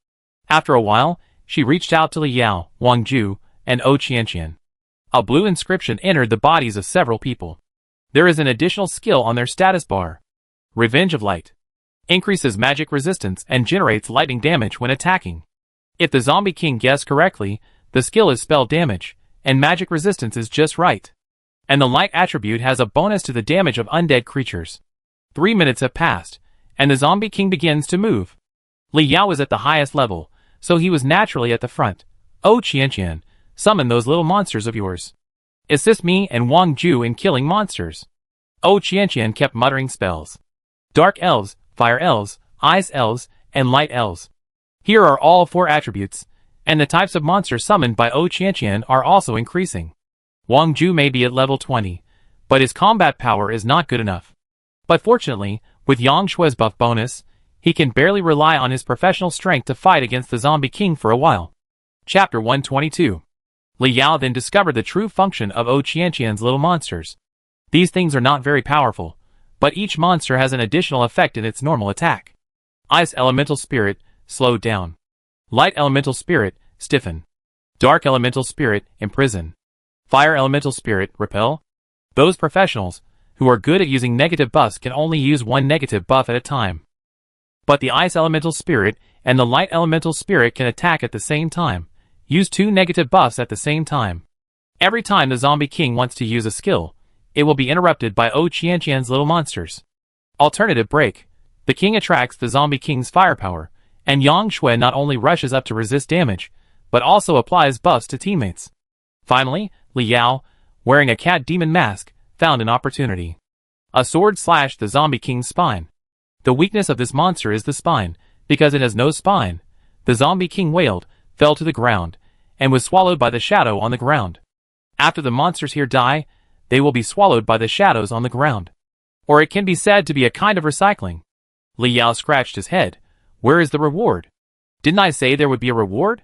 After a while, she reached out to Li Yao, Wang Ju, and Qianqian. A blue inscription entered the bodies of several people. There is an additional skill on their status bar. Revenge of Light. Increases magic resistance and generates lightning damage when attacking. If the Zombie King guessed correctly, the skill is spell damage, and magic resistance is just right. And the light attribute has a bonus to the damage of undead creatures. 3 minutes have passed, and the Zombie King begins to move. Li Yao is at the highest level, so he was naturally at the front. Qianqian, summon those little monsters of yours. Assist me and Wang Ju in killing monsters. Qianqian kept muttering spells. Dark elves, fire elves, ice elves, and light elves. Here are all 4 attributes, and the types of monsters summoned by Qianqian are also increasing. Wang Ju may be at level 20, but his combat power is not good enough. But fortunately, with Yang Shue's buff bonus, he can barely rely on his professional strength to fight against the Zombie King for a while. Chapter 122. Li Yao then discovered the true function of Qianqian's little monsters. These things are not very powerful, but each monster has an additional effect in its normal attack. Ice Elemental Spirit, slowed down. Light Elemental Spirit, stiffen. Dark Elemental Spirit, imprison. Fire Elemental Spirit, repel. Those professionals who are good at using negative buffs can only use one negative buff at a time. But the Ice Elemental Spirit and the Light Elemental Spirit can attack at the same time, use two negative buffs at the same time. Every time the Zombie King wants to use a skill, it will be interrupted by Qianqian's little monsters. Alternative break. The king attracts the Zombie King's firepower, and Yang Shui not only rushes up to resist damage, but also applies buffs to teammates. Finally, Li Yao, wearing a cat demon mask, found an opportunity. A sword slashed the Zombie King's spine. The weakness of this monster is the spine. Because it has no spine, the Zombie King wailed, fell to the ground, and was swallowed by the shadow on the ground. After the monsters here die, they will be swallowed by the shadows on the ground. Or it can be said to be a kind of recycling. Li Yao scratched his head. Where is the reward? Didn't I say there would be a reward?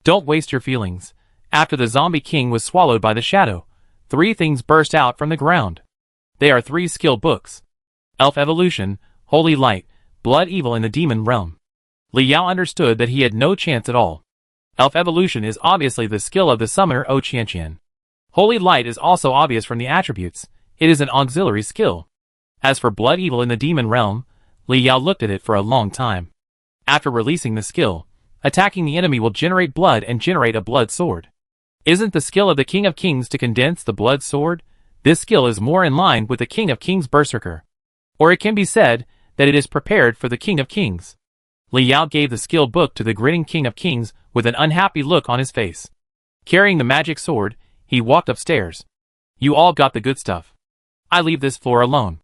Don't waste your feelings. After the Zombie King was swallowed by the shadow, 3 things burst out from the ground. They are 3 skill books. Elf Evolution, Holy Light, Blood Evil in the Demon Realm. Li Yao understood that he had no chance at all. Elf Evolution is obviously the skill of the summoner Qianqian. Holy Light is also obvious from the attributes. It is an auxiliary skill. As for Blood Evil in the Demon Realm, Li Yao looked at it for a long time. After releasing the skill, attacking the enemy will generate blood and generate a blood sword. Isn't the skill of the King of Kings to condense the blood sword? This skill is more in line with the King of Kings Berserker. Or it can be said that it is prepared for the King of Kings. Li Yao gave the skill book to the grinning King of Kings with an unhappy look on his face. Carrying the magic sword, he walked upstairs. You all got the good stuff. I leave this floor alone.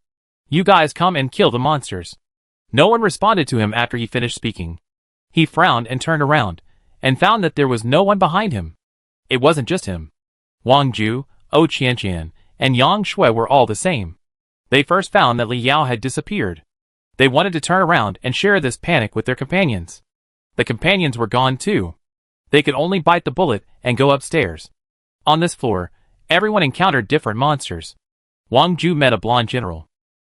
You guys come and kill the monsters. No one responded to him after he finished speaking. He frowned and turned around, and found that there was no one behind him. It wasn't just him. Wang Ju, Qianqian, and Yang Shui were all the same. They first found that Li Yao had disappeared. They wanted to turn around and share this panic with their companions. The companions were gone too. They could only bite the bullet and go upstairs. On this floor, everyone encountered different monsters. Wang Ju met a blonde general.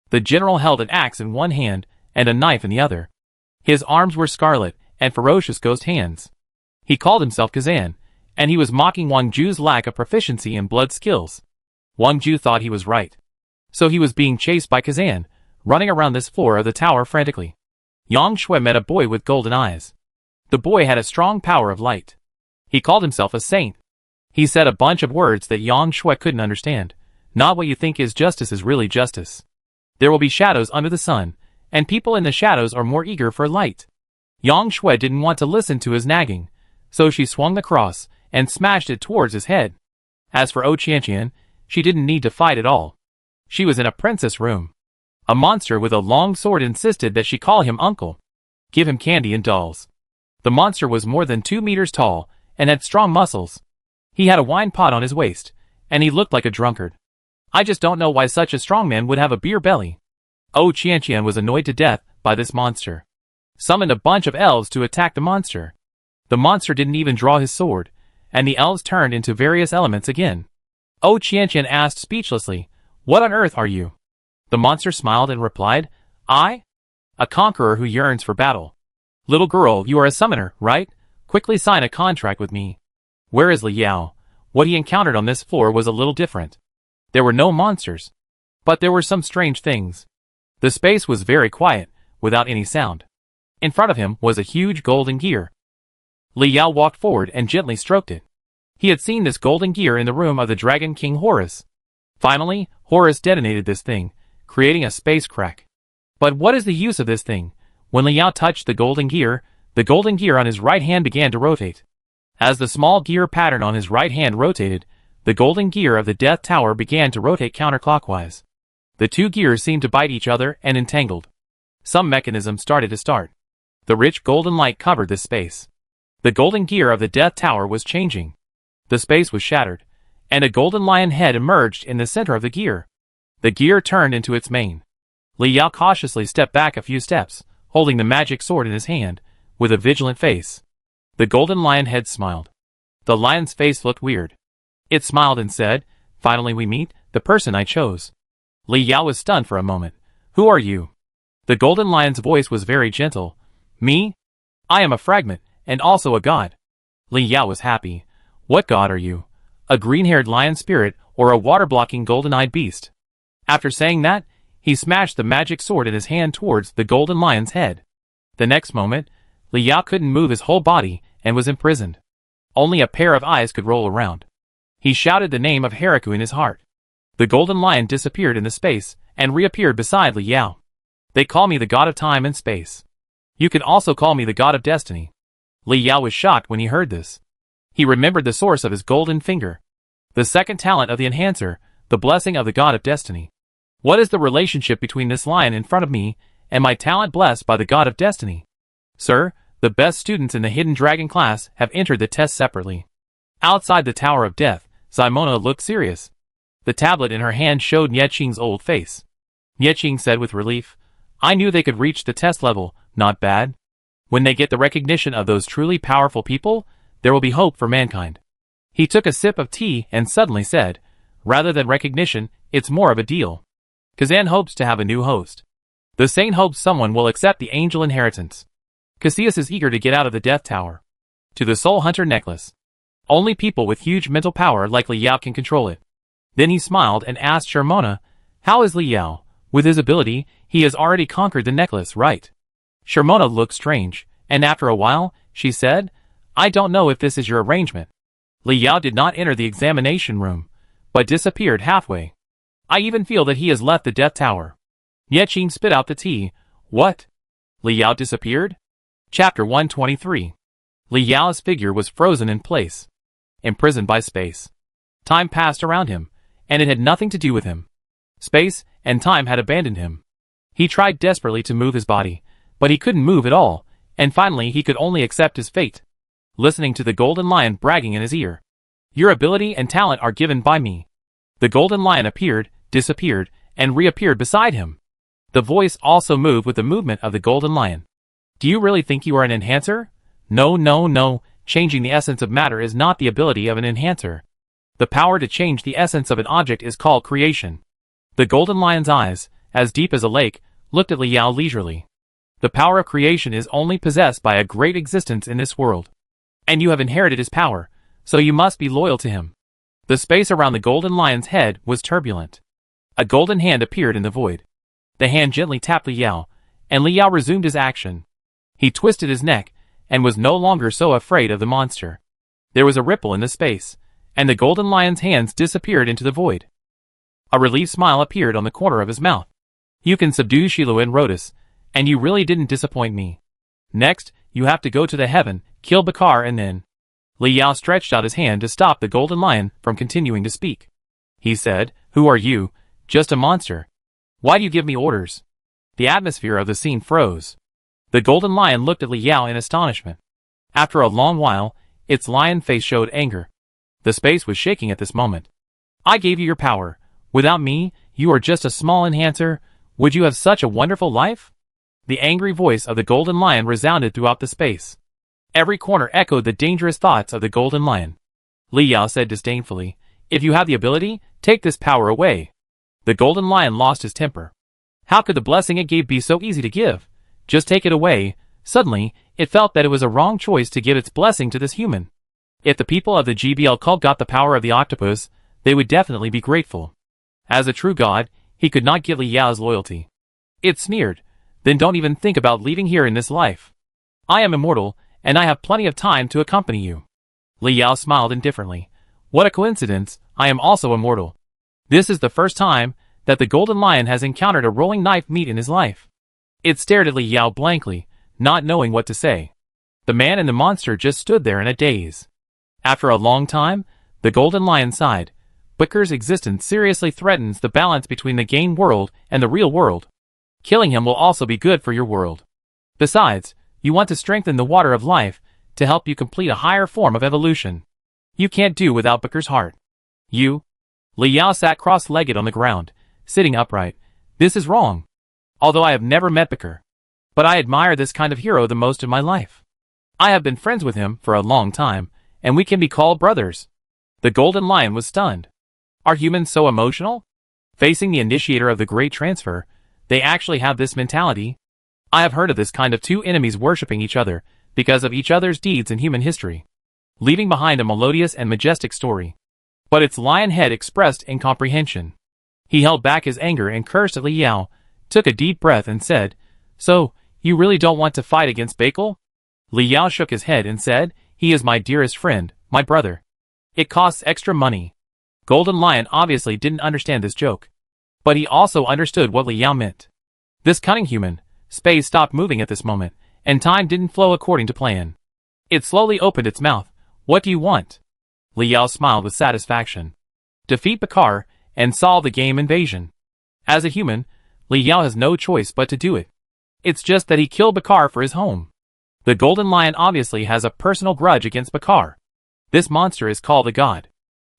The general held an axe in one hand and a knife in the other. His arms were scarlet and ferocious ghost hands. He called himself Kazan, and he was mocking Wang Ju's lack of proficiency in blood skills. Wang Ju thought he was right. So he was being chased by Kazan, running around this floor of the tower frantically. Yang Shui met a boy with golden eyes. The boy had a strong power of light. He called himself a saint. He said a bunch of words that Yang Shui couldn't understand. Not what you think is really justice. There will be shadows under the sun, and people in the shadows are more eager for light. Yang Shui didn't want to listen to his nagging, so she swung the cross and smashed it towards his head. As for Qianqian, she didn't need to fight at all. She was in a princess room. A monster with a long sword insisted that she call him uncle. Give him candy and dolls. The monster was more than 2 meters tall and had strong muscles. He had a wine pot on his waist, and he looked like a drunkard. I just don't know why such a strong man would have a beer belly. Qianqian was annoyed to death by this monster. Summoned a bunch of elves to attack the monster. The monster didn't even draw his sword, and the elves turned into various elements again. Qianqian asked speechlessly, "What on earth are you?" The monster smiled and replied, "I? A conqueror who yearns for battle. Little girl, you are a summoner, right? Quickly sign a contract with me." Where is Li Yao? What he encountered on this floor was a little different. There were no monsters. But there were some strange things. The space was very quiet, without any sound. In front of him was a huge golden gear. Li Yao walked forward and gently stroked it. He had seen this golden gear in the room of the Dragon King Horus. Finally, Horus detonated this thing, creating a space crack. But what is the use of this thing? When Li Yao touched the golden gear on his right hand began to rotate. As the small gear pattern on his right hand rotated, the golden gear of the Death Tower began to rotate counterclockwise. The 2 gears seemed to bite each other and entangled. Some mechanism started to start. The rich golden light covered this space. The golden gear of the Death Tower was changing. The space was shattered, and a golden lion head emerged in the center of the gear. The gear turned into its mane. Li Yao cautiously stepped back a few steps, holding the magic sword in his hand, with a vigilant face. The golden lion head smiled. The lion's face looked weird. It smiled and said, "Finally we meet, the person I chose." Li Yao was stunned for a moment. "Who are you?" The golden lion's voice was very gentle. "Me? I am a fragment, and also a god." Li Yao was happy. "What god are you? A green-haired lion spirit or a water-blocking golden-eyed beast?" After saying that, he smashed the magic sword in his hand towards the golden lion's head. The next moment, Li Yao couldn't move his whole body and was imprisoned. Only a pair of eyes could roll around. He shouted the name of Haraku in his heart. The golden lion disappeared in the space and reappeared beside Li Yao. "They call me the god of time and space. You can also call me the god of destiny." Li Yao was shocked when he heard this. He remembered the source of his golden finger. The second talent of the enhancer, the blessing of the god of destiny. What is the relationship between this lion in front of me and my talent blessed by the god of destiny? "Sir, the best students in the Hidden Dragon class have entered the test separately." Outside the Tower of Death, Simona looked serious. The tablet in her hand showed Nieching's old face. Nieching said with relief, "I knew they could reach the test level, not bad. When they get the recognition of those truly powerful people, there will be hope for mankind." He took a sip of tea and suddenly said, "Rather than recognition, it's more of a deal. Kazan hopes to have a new host. The saint hopes someone will accept the angel inheritance. Cassius is eager to get out of the Death Tower. To the Soul Hunter necklace. Only people with huge mental power like Li Yao can control it." Then he smiled and asked Shermona, "How is Li Yao? With his ability, he has already conquered the necklace, right?" Shermona looked strange, and after a while, she said, "I don't know if this is your arrangement." Li Yao did not enter the examination room, but disappeared halfway. "I even feel that he has left the Death Tower." Nieching spit out the tea. "What? Li Yao disappeared?" Chapter 123. Li Yao's figure was frozen in place. Imprisoned by space. Time passed around him, and it had nothing to do with him. Space and time had abandoned him. He tried desperately to move his body, but he couldn't move at all, and finally he could only accept his fate. Listening to the golden lion bragging in his ear. "Your ability and talent are given by me." The golden lion appeared, disappeared, and reappeared beside him. The voice also moved with the movement of the golden lion. "Do you really think you are an enhancer? No, no, no, changing the essence of matter is not the ability of an enhancer. The power to change the essence of an object is called creation." The golden lion's eyes, as deep as a lake, looked at Li Yao leisurely. "The power of creation is only possessed by a great existence in this world. And you have inherited his power, so you must be loyal to him." The space around the golden lion's head was turbulent. A golden hand appeared in the void. The hand gently tapped Li Yao, and Li Yao resumed his action. He twisted his neck, and was no longer so afraid of the monster. There was a ripple in the space, and the golden lion's hands disappeared into the void. A relieved smile appeared on the corner of his mouth. "You can subdue Shilu and Rhodas, and you really didn't disappoint me. Next, you have to go to the heaven, kill Bakar and then..." Li Yao stretched out his hand to stop the golden lion from continuing to speak. He said, "Who are you? Just a monster. Why do you give me orders?" The atmosphere of the scene froze. The golden lion looked at Li Yao in astonishment. After a long while, its lion face showed anger. The space was shaking at this moment. "I gave you your power. Without me, you are just a small enhancer. Would you have such a wonderful life?" The angry voice of the golden lion resounded throughout the space. Every corner echoed the dangerous thoughts of the golden lion. Li Yao said disdainfully, "If you have the ability, take this power away." The golden lion lost his temper. How could the blessing it gave be so easy to give? Just take it away. Suddenly, it felt that it was a wrong choice to give its blessing to this human. If the people of the GBL cult got the power of the octopus, they would definitely be grateful. As a true god, he could not get Li Yao's loyalty. It sneered, "Then don't even think about leaving here in this life. I am immortal, and I have plenty of time to accompany you." Li Yao smiled indifferently. "What a coincidence, I am also immortal." This is the first time that the golden lion has encountered a rolling knife meat in his life. It stared at Li Yao blankly, not knowing what to say. The man and the monster just stood there in a daze. After a long time, the golden lion sighed. "Bakar's existence seriously threatens the balance between the game world and the real world. Killing him will also be good for your world. Besides, you want to strengthen the water of life to help you complete a higher form of evolution. You can't do without Bakar's heart." You? Li Yao sat cross-legged on the ground, sitting upright. This is wrong. Although I have never met Bakar. But I admire this kind of hero the most in my life. I have been friends with him for a long time, and we can be called brothers. The Golden Lion was stunned. Are humans so emotional? Facing the initiator of the Great Transfer, they actually have this mentality? I have heard of this kind of two enemies worshipping each other because of each other's deeds in human history, leaving behind a melodious and majestic story. But its lion head expressed incomprehension. He held back his anger and cursed at Li Yao, took a deep breath and said, "So, you really don't want to fight against Bakal?" Li Yao shook his head and said, "He is my dearest friend, my brother. It costs extra money." Golden Lion obviously didn't understand this joke. But he also understood what Li Yao meant. This cunning human, space stopped moving at this moment, and time didn't flow according to plan. It slowly opened its mouth. "What do you want?" Li Yao smiled with satisfaction. "Defeat Bakar, and solve the game invasion." As a human, Li Yao has no choice but to do it. It's just that he killed Bakar for his home. The Golden Lion obviously has a personal grudge against Bakar. This monster is called a god.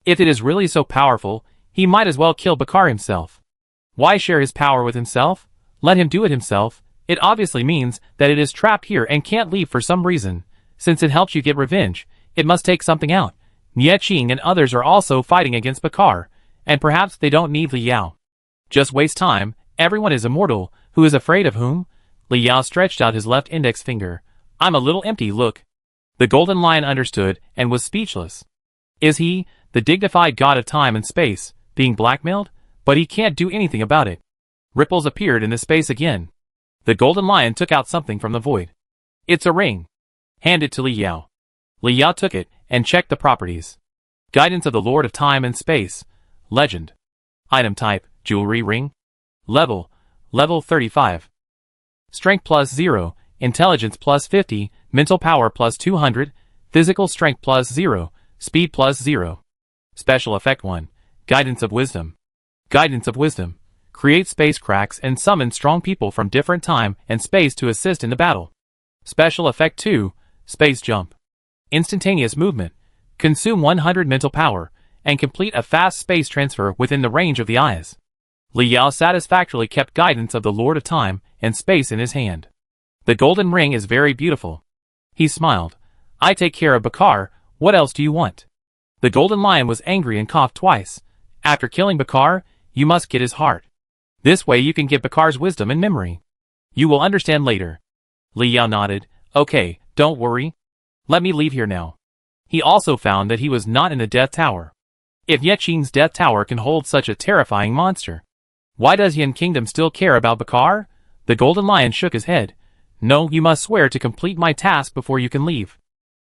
If it is really so powerful, he might as well kill Bakar himself. Why share his power with himself? Let him do it himself. It obviously means that it is trapped here and can't leave for some reason. Since it helps you get revenge, it must take something out. Nie Qing and others are also fighting against Bakar, and perhaps they don't need Li Yao. Just waste time. Everyone is immortal. Who is afraid of whom? Li Yao stretched out his left index finger. "I'm a little empty, look." The Golden Lion understood and was speechless. Is he, the dignified god of time and space, being blackmailed? But he can't do anything about it. Ripples appeared in the space again. The Golden Lion took out something from the void. "It's a ring." "Hand it to Li Yao." Li Yao took it and checked the properties. Guidance of the Lord of Time and Space. Legend. Item type, jewelry ring. Level 35. Strength plus 0, intelligence plus 50, mental power plus 200, physical strength plus 0, speed plus 0. Special effect 1, guidance of wisdom. Guidance of wisdom. Create space cracks and summon strong people from different time and space to assist in the battle. Special effect 2, space jump. Instantaneous movement. Consume 100 mental power, and complete a fast space transfer within the range of the eyes. Li Yao satisfactorily kept guidance of the Lord of Time and Space in his hand. The golden ring is very beautiful. He smiled. "I take care of Bakar, what else do you want?" The Golden Lion was angry and coughed twice. "After killing Bakar, you must get his heart. This way you can get Bakar's wisdom and memory. You will understand later." Li Yao nodded. "Okay, don't worry. Let me leave here now." He also found that he was not in the Death Tower. If Nie Qing's Death Tower can hold such a terrifying monster, why does Yin Kingdom still care about Bakar? The Golden Lion shook his head. "No, you must swear to complete my task before you can leave."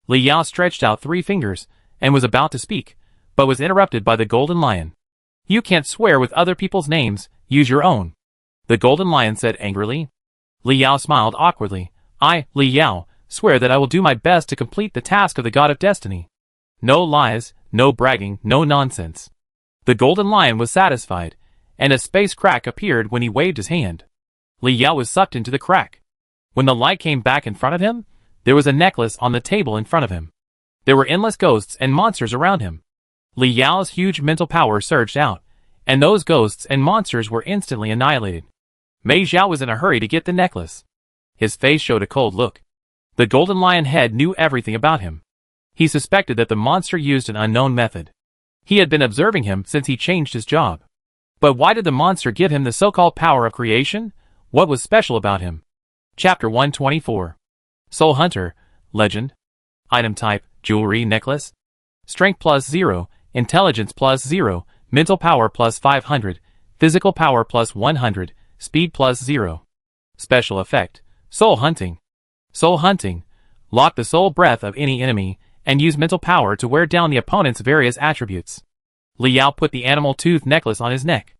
Li Yao stretched out 3 fingers, and was about to speak, but was interrupted by the Golden Lion. "You can't swear with other people's names, use your own," the Golden Lion said angrily. Li Yao smiled awkwardly. "I, Li Yao, swear that I will do my best to complete the task of the God of Destiny. No lies, no bragging, no nonsense." The Golden Lion was satisfied, and a space crack appeared when he waved his hand. Li Yao was sucked into the crack. When the light came back in front of him, there was a necklace on the table in front of him. There were endless ghosts and monsters around him. Li Yao's huge mental power surged out, and those ghosts and monsters were instantly annihilated. Mei Zhao was in a hurry to get the necklace. His face showed a cold look. The Golden Lion head knew everything about him. He suspected that the monster used an unknown method. He had been observing him since he changed his job. But why did the monster give him the so-called power of creation? What was special about him? Chapter 124. Soul Hunter, Legend. Item type, jewelry necklace. Strength plus 0, intelligence plus 0, mental power plus 500, physical power plus 100, speed plus 0. Special effect, Soul Hunting. Soul Hunting. Lock the soul breath of any enemy, and use mental power to wear down the opponent's various attributes. Li Yao put the animal tooth necklace on his neck.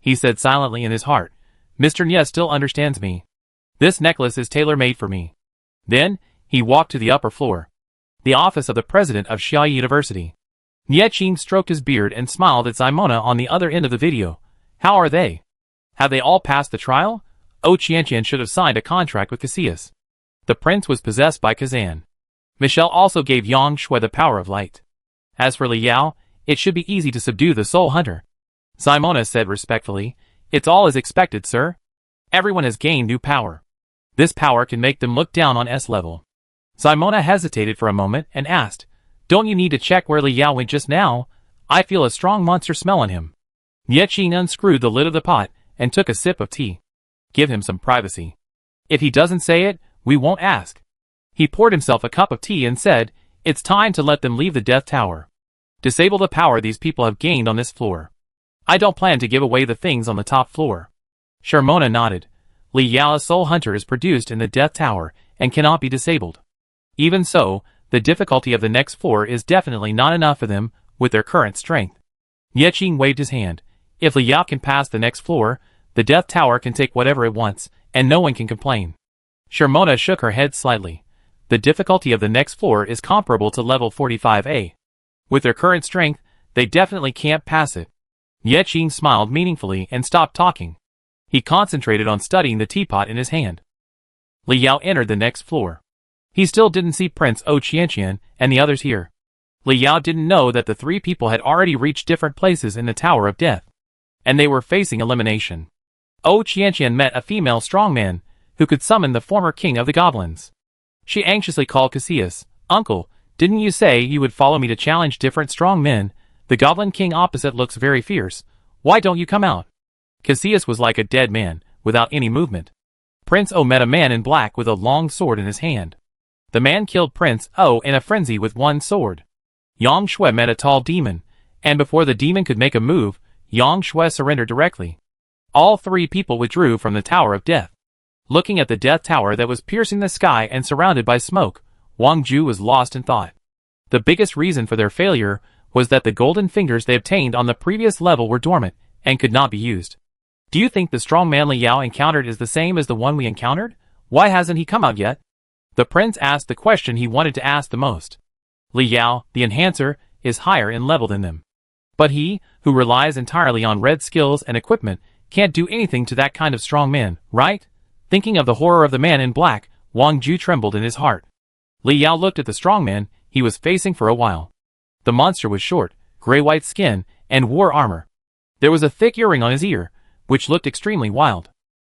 He said silently in his heart, "Mr. Nie still understands me. This necklace is tailor-made for me." Then, he walked to the upper floor. The office of the president of Xiaoyi University. Nie Qing stroked his beard and smiled at Simona on the other end of the video. "How are they? Have they all passed the trial?" Qianqian should have signed a contract with Cassius. The prince was possessed by Kazan. Michelle also gave Yang Shui the power of light. As for Li Yao, it should be easy to subdue the Soul Hunter. Simona said respectfully, "It's all as expected, sir. Everyone has gained new power. This power can make them look down on S level." Simona hesitated for a moment and asked, "Don't you need to check where Li Yao went just now? I feel a strong monster smell on him." Yeching unscrewed the lid of the pot and took a sip of tea. "Give him some privacy. If he doesn't say it, we won't ask." He poured himself a cup of tea and said, "It's time to let them leave the Death Tower. Disable the power these people have gained on this floor. I don't plan to give away the things on the top floor." Sharmona nodded. Li Yao's Soul Hunter is produced in the Death Tower and cannot be disabled. Even so, the difficulty of the next floor is definitely not enough for them with their current strength. Yeching waved his hand. If Li Yao can pass the next floor, the Death Tower can take whatever it wants, and no one can complain. Sharmona shook her head slightly. The difficulty of the next floor is comparable to level 45A. With their current strength, they definitely can't pass it. Yeching smiled meaningfully and stopped talking. He concentrated on studying the teapot in his hand. Li Yao entered the next floor. He still didn't see Prince O Qianqian and the others here. Li Yao didn't know that the three people had already reached different places in the Tower of Death, and they were facing elimination. O Qianqian met a female strongman who could summon the former king of the goblins. She anxiously called Cassius, "Uncle, didn't you say you would follow me to challenge different strong men? The goblin king opposite looks very fierce. Why don't you come out?" Cassius was like a dead man, without any movement. Prince O met a man in black with a long sword in his hand. The man killed Prince O in a frenzy with one sword. Yang Shui met a tall demon, and before the demon could make a move, Yang Shui surrendered directly. All three people withdrew from the Tower of Death. Looking at the Death Tower that was piercing the sky and surrounded by smoke, Wang Ju was lost in thought. The biggest reason for their failure was that the golden fingers they obtained on the previous level were dormant and could not be used. "Do you think the strong man Li Yao encountered is the same as the one we encountered? Why hasn't he come out yet?" The prince asked the question he wanted to ask the most. Li Yao, the enhancer, is higher in level than them. But he, who relies entirely on red skills and equipment, can't do anything to that kind of strong man, right? Thinking of the horror of the man in black, Wang Ju trembled in his heart. Li Yao looked at the strong man he was facing for a while. The monster was short, gray-white skin, and wore armor. There was a thick earring on his ear, which looked extremely wild.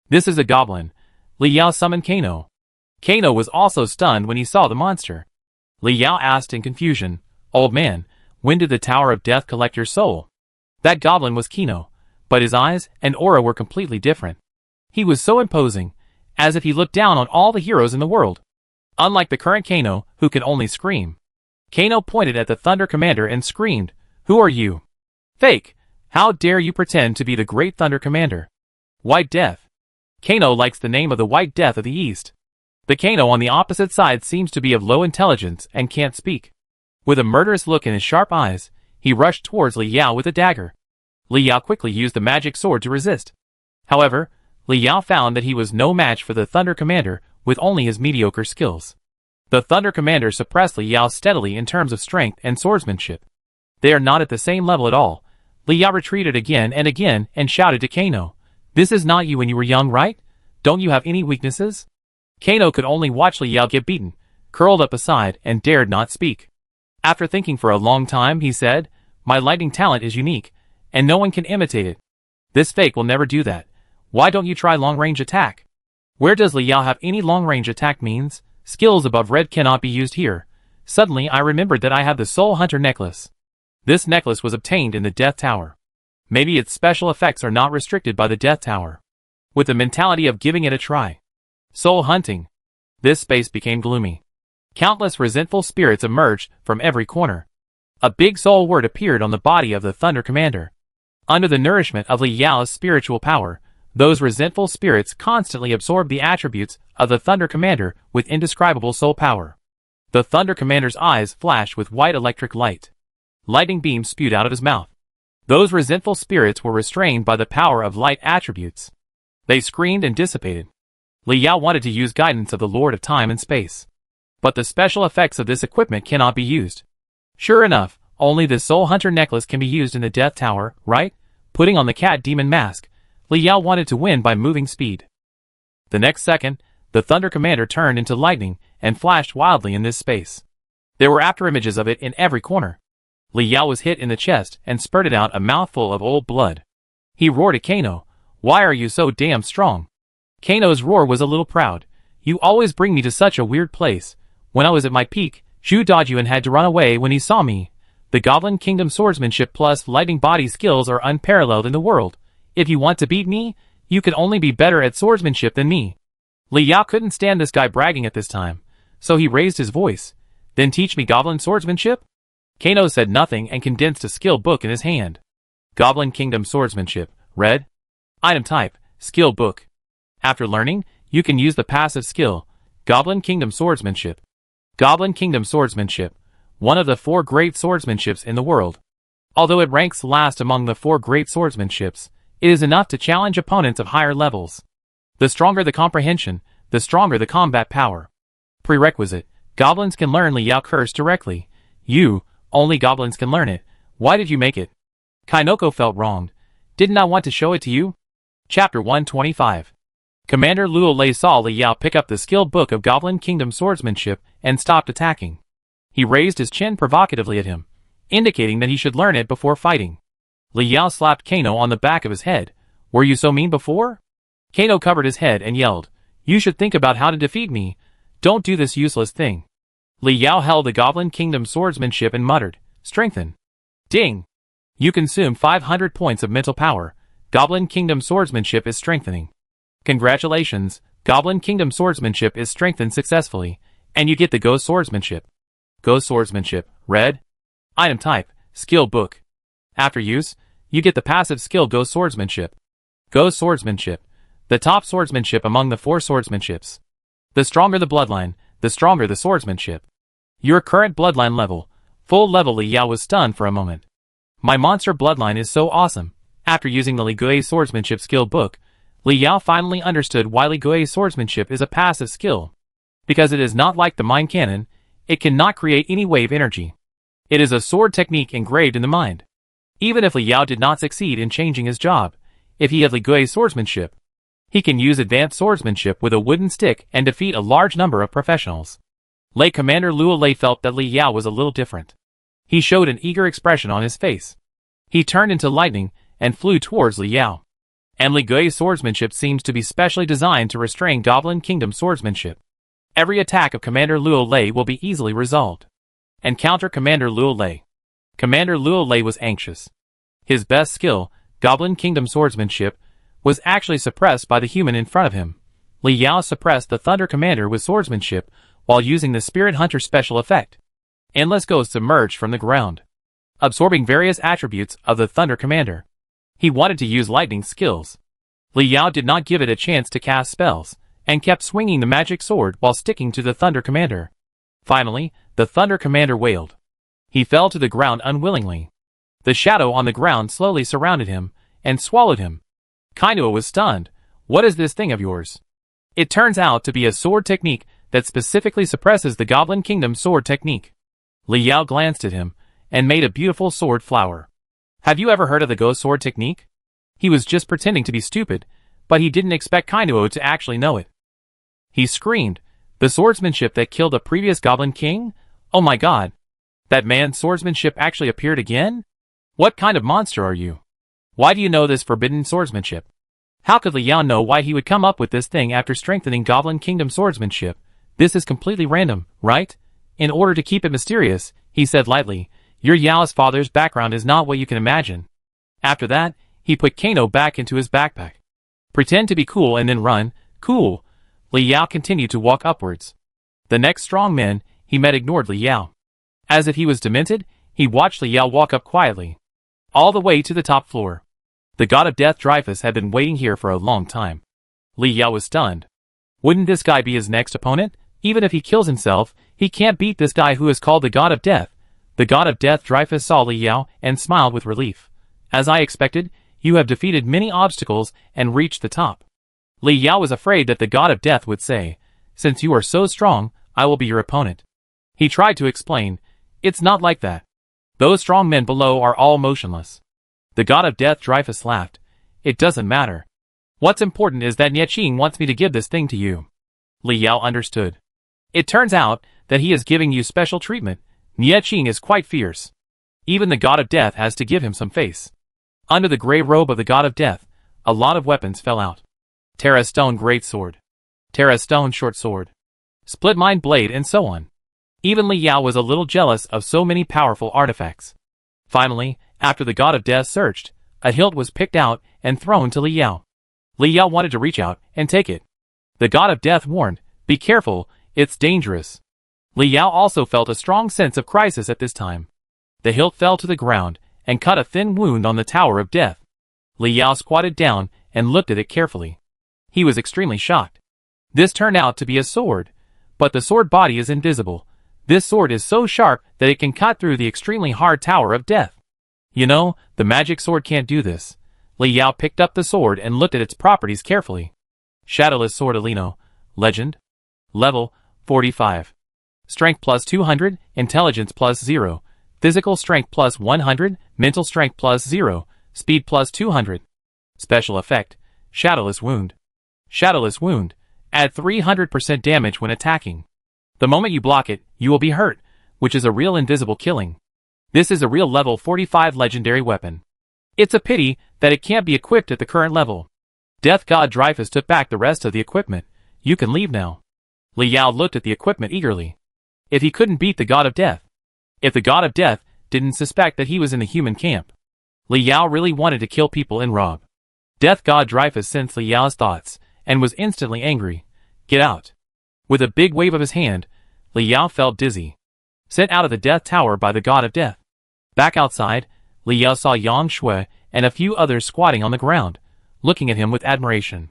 "This is a goblin." Li Yao summoned Kano. Kano was also stunned when he saw the monster. Li Yao asked in confusion, "Old man, when did the Tower of Death collect your soul?" That goblin was Kano, but his eyes and aura were completely different. He was so imposing, as if he looked down on all the heroes in the world. Unlike the current Kano, who can only scream. Kano pointed at the Thunder Commander and screamed, "Who are you? Fake! How dare you pretend to be the great Thunder Commander? White Death." Kano likes the name of the White Death of the East. The Kano on the opposite side seems to be of low intelligence and can't speak. With a murderous look in his sharp eyes, he rushed towards Li Yao with a dagger. Li Yao quickly used the magic sword to resist. However, Li Yao found that he was no match for the Thunder Commander with only his mediocre skills. The Thunder Commander suppressed Li Yao steadily in terms of strength and swordsmanship. They are not at the same level at all. Li Yao retreated again and shouted to Kano, "This is not you when you were young, right? Don't you have any weaknesses?" Kano could only watch Li Yao get beaten, curled up aside, and dared not speak. After thinking for a long time, he said, "My lightning talent is unique, and no one can imitate it. This fake will never do that. Why don't you try long-range attack?" Where does Li Yao have any long-range attack means? Skills above red cannot be used here. Suddenly I remembered that I have the Soul Hunter necklace. This necklace was obtained in the Death Tower. Maybe its special effects are not restricted by the Death Tower. With the mentality of giving it a try. Soul hunting. This space became gloomy. Countless resentful spirits emerged from every corner. A big soul word appeared on the body of the Thunder Commander. Under the nourishment of Li Yao's spiritual power, those resentful spirits constantly absorbed the attributes of the Thunder Commander with indescribable soul power. The Thunder Commander's eyes flashed with white electric light. Lightning beams spewed out of his mouth. Those resentful spirits were restrained by the power of light attributes. They screamed and dissipated. Li Yao wanted to use guidance of the Lord of Time and Space. But the special effects of this equipment cannot be used. Sure enough, only the Soul Hunter necklace can be used in the Death Tower, right? Putting on the cat demon mask, Li Yao wanted to win by moving speed. The next second, the Thunder Commander turned into lightning and flashed wildly in this space. There were afterimages of it in every corner. Li Yao was hit in the chest and spurted out a mouthful of old blood. He roared at Kano, "Why are you so damn strong?" Kano's roar was a little proud. "You always bring me to such a weird place. When I was at my peak, Zhu Dajun had to run away when he saw me. The Goblin Kingdom swordsmanship plus lightning body skills are unparalleled in the world. If you want to beat me, you could only be better at swordsmanship than me." Li Yao couldn't stand this guy bragging at this time, so he raised his voice. "Then teach me Goblin swordsmanship?" Kano said nothing and condensed a skill book in his hand. Goblin Kingdom swordsmanship, read. Item type, skill book. After learning, you can use the passive skill, Goblin Kingdom swordsmanship. Goblin Kingdom swordsmanship, one of the 4 great swordsmanships in the world. Although it ranks last among the 4 great swordsmanships, it is enough to challenge opponents of higher levels. The stronger the comprehension, the stronger the combat power. Prerequisite, goblins can learn Li Yao curse directly. Only goblins can learn it. Why did you make it? Kainoko felt wronged. Didn't I want to show it to you? Chapter 125. Commander Luo Lei saw Li Yao pick up the skill book of Goblin Kingdom swordsmanship and stopped attacking. He raised his chin provocatively at him, indicating that he should learn it before fighting. Li Yao slapped Kano on the back of his head. "Were you so mean before?" Kano covered his head and yelled, "You should think about how to defeat me. Don't do this useless thing." Li Yao held the Goblin Kingdom swordsmanship and muttered, "Strengthen." Ding! You consume 500 points of mental power. Goblin Kingdom swordsmanship is strengthening. Congratulations, Goblin Kingdom swordsmanship is strengthened successfully, and you get the Go swordsmanship. Go swordsmanship, read. Item type, skill book. After use, you get the passive skill Go swordsmanship. Go swordsmanship, the top swordsmanship among the 4 swordsmanships. The stronger the bloodline, the stronger the swordsmanship. Your current bloodline level, full level. Li Yao was stunned for a moment. My monster bloodline is so awesome. After using the Li Gui swordsmanship skill book, Li Yao finally understood why Li Gui swordsmanship is a passive skill. Because it is not like the mind cannon, it cannot create any wave energy. It is a sword technique engraved in the mind. Even if Li Yao did not succeed in changing his job, if he had Li Gui swordsmanship, he can use advanced swordsmanship with a wooden stick and defeat a large number of professionals. Lei Commander Luo Lei felt that Li Yao was a little different. He showed an eager expression on his face. He turned into lightning and flew towards Li Yao. And Li Gui's swordsmanship seems to be specially designed to restrain Goblin Kingdom swordsmanship. Every attack of Commander Luo Lei will be easily resolved. Encounter Commander Luo Lei. Commander Luo Lei was anxious. His best skill, Goblin Kingdom swordsmanship, was actually suppressed by the human in front of him. Li Yao suppressed the Thunder Commander with swordsmanship while using the Spirit Hunter special effect. Endless ghosts emerged from the ground, absorbing various attributes of the Thunder Commander. He wanted to use lightning skills. Li Yao did not give it a chance to cast spells, and kept swinging the magic sword while sticking to the Thunder Commander. Finally, the Thunder Commander wailed. He fell to the ground unwillingly. The shadow on the ground slowly surrounded him, and swallowed him. Kainua was stunned. "What is this thing of yours?" It turns out to be a sword technique that specifically suppresses the Goblin Kingdom sword technique. Li Yao glanced at him, and made a beautiful sword flower. "Have you ever heard of the Go sword technique?" He was just pretending to be stupid, but he didn't expect Kainua to actually know it. He screamed, "The swordsmanship that killed the previous Goblin King? Oh my god! That man's swordsmanship actually appeared again? What kind of monster are you? Why do you know this forbidden swordsmanship?" How could Li Yao know why he would come up with this thing after strengthening Goblin Kingdom swordsmanship? This is completely random, right? In order to keep it mysterious, he said lightly, "Your Yao's father's background is not what you can imagine." After that, he put Kano back into his backpack. Pretend to be cool and then run. Cool. Li Yao continued to walk upwards. The next strong man he met ignored Li Yao. As if he was demented, he watched Li Yao walk up quietly, all the way to the top floor. The god of death Dreyfus had been waiting here for a long time. Li Yao was stunned. Wouldn't this guy be his next opponent? Even if he kills himself, he can't beat this guy who is called the god of death. The god of death Dreyfus saw Li Yao and smiled with relief. "As I expected, you have defeated many obstacles and reached the top." Li Yao was afraid that the god of death would say, "Since you are so strong, I will be your opponent." He tried to explain, "It's not like that. Those strong men below are all motionless." The god of death Dreyfus laughed. "It doesn't matter. What's important is that Nieching wants me to give this thing to you." Li Yao understood. "It turns out that he is giving you special treatment. Nieching is quite fierce." Even the god of death has to give him some face. Under the gray robe of the god of death, a lot of weapons fell out. Terra stone great sword. Terra stone short sword. Split mind blade and so on. Even Li Yao was a little jealous of so many powerful artifacts. Finally, after the god of death searched, a hilt was picked out and thrown to Li Yao. Li Yao wanted to reach out and take it. The god of death warned, "Be careful, it's dangerous." Li Yao also felt a strong sense of crisis at this time. The hilt fell to the ground and cut a thin wound on the tower of death. Li Yao squatted down and looked at it carefully. He was extremely shocked. This turned out to be a sword, but the sword body is invisible. This sword is so sharp that it can cut through the extremely hard tower of death. You know, the magic sword can't do this. Li Yao picked up the sword and looked at its properties carefully. Shadowless Swordolino. Legend. Level, 45. Strength plus 200, Intelligence plus 0. Physical strength plus 100, Mental strength plus 0, Speed plus 200. Special effect, Shadowless Wound. Shadowless Wound. Add 300% damage when attacking. The moment you block it, you will be hurt, which is a real invisible killing. This is a real level 45 legendary weapon. It's a pity that it can't be equipped at the current level. Death God Dreyfus took back the rest of the equipment. You can leave now. Li Yao looked at the equipment eagerly. If he couldn't beat the god of death. If the god of death didn't suspect that he was in the human camp. Li Yao really wanted to kill people and rob. Death God Dreyfus sensed Li Yao's thoughts and was instantly angry. Get out. With a big wave of his hand, Li Yao felt dizzy. Sent out of the death tower by the god of death. Back outside, Li Yao saw Yang Shui and a few others squatting on the ground, looking at him with admiration.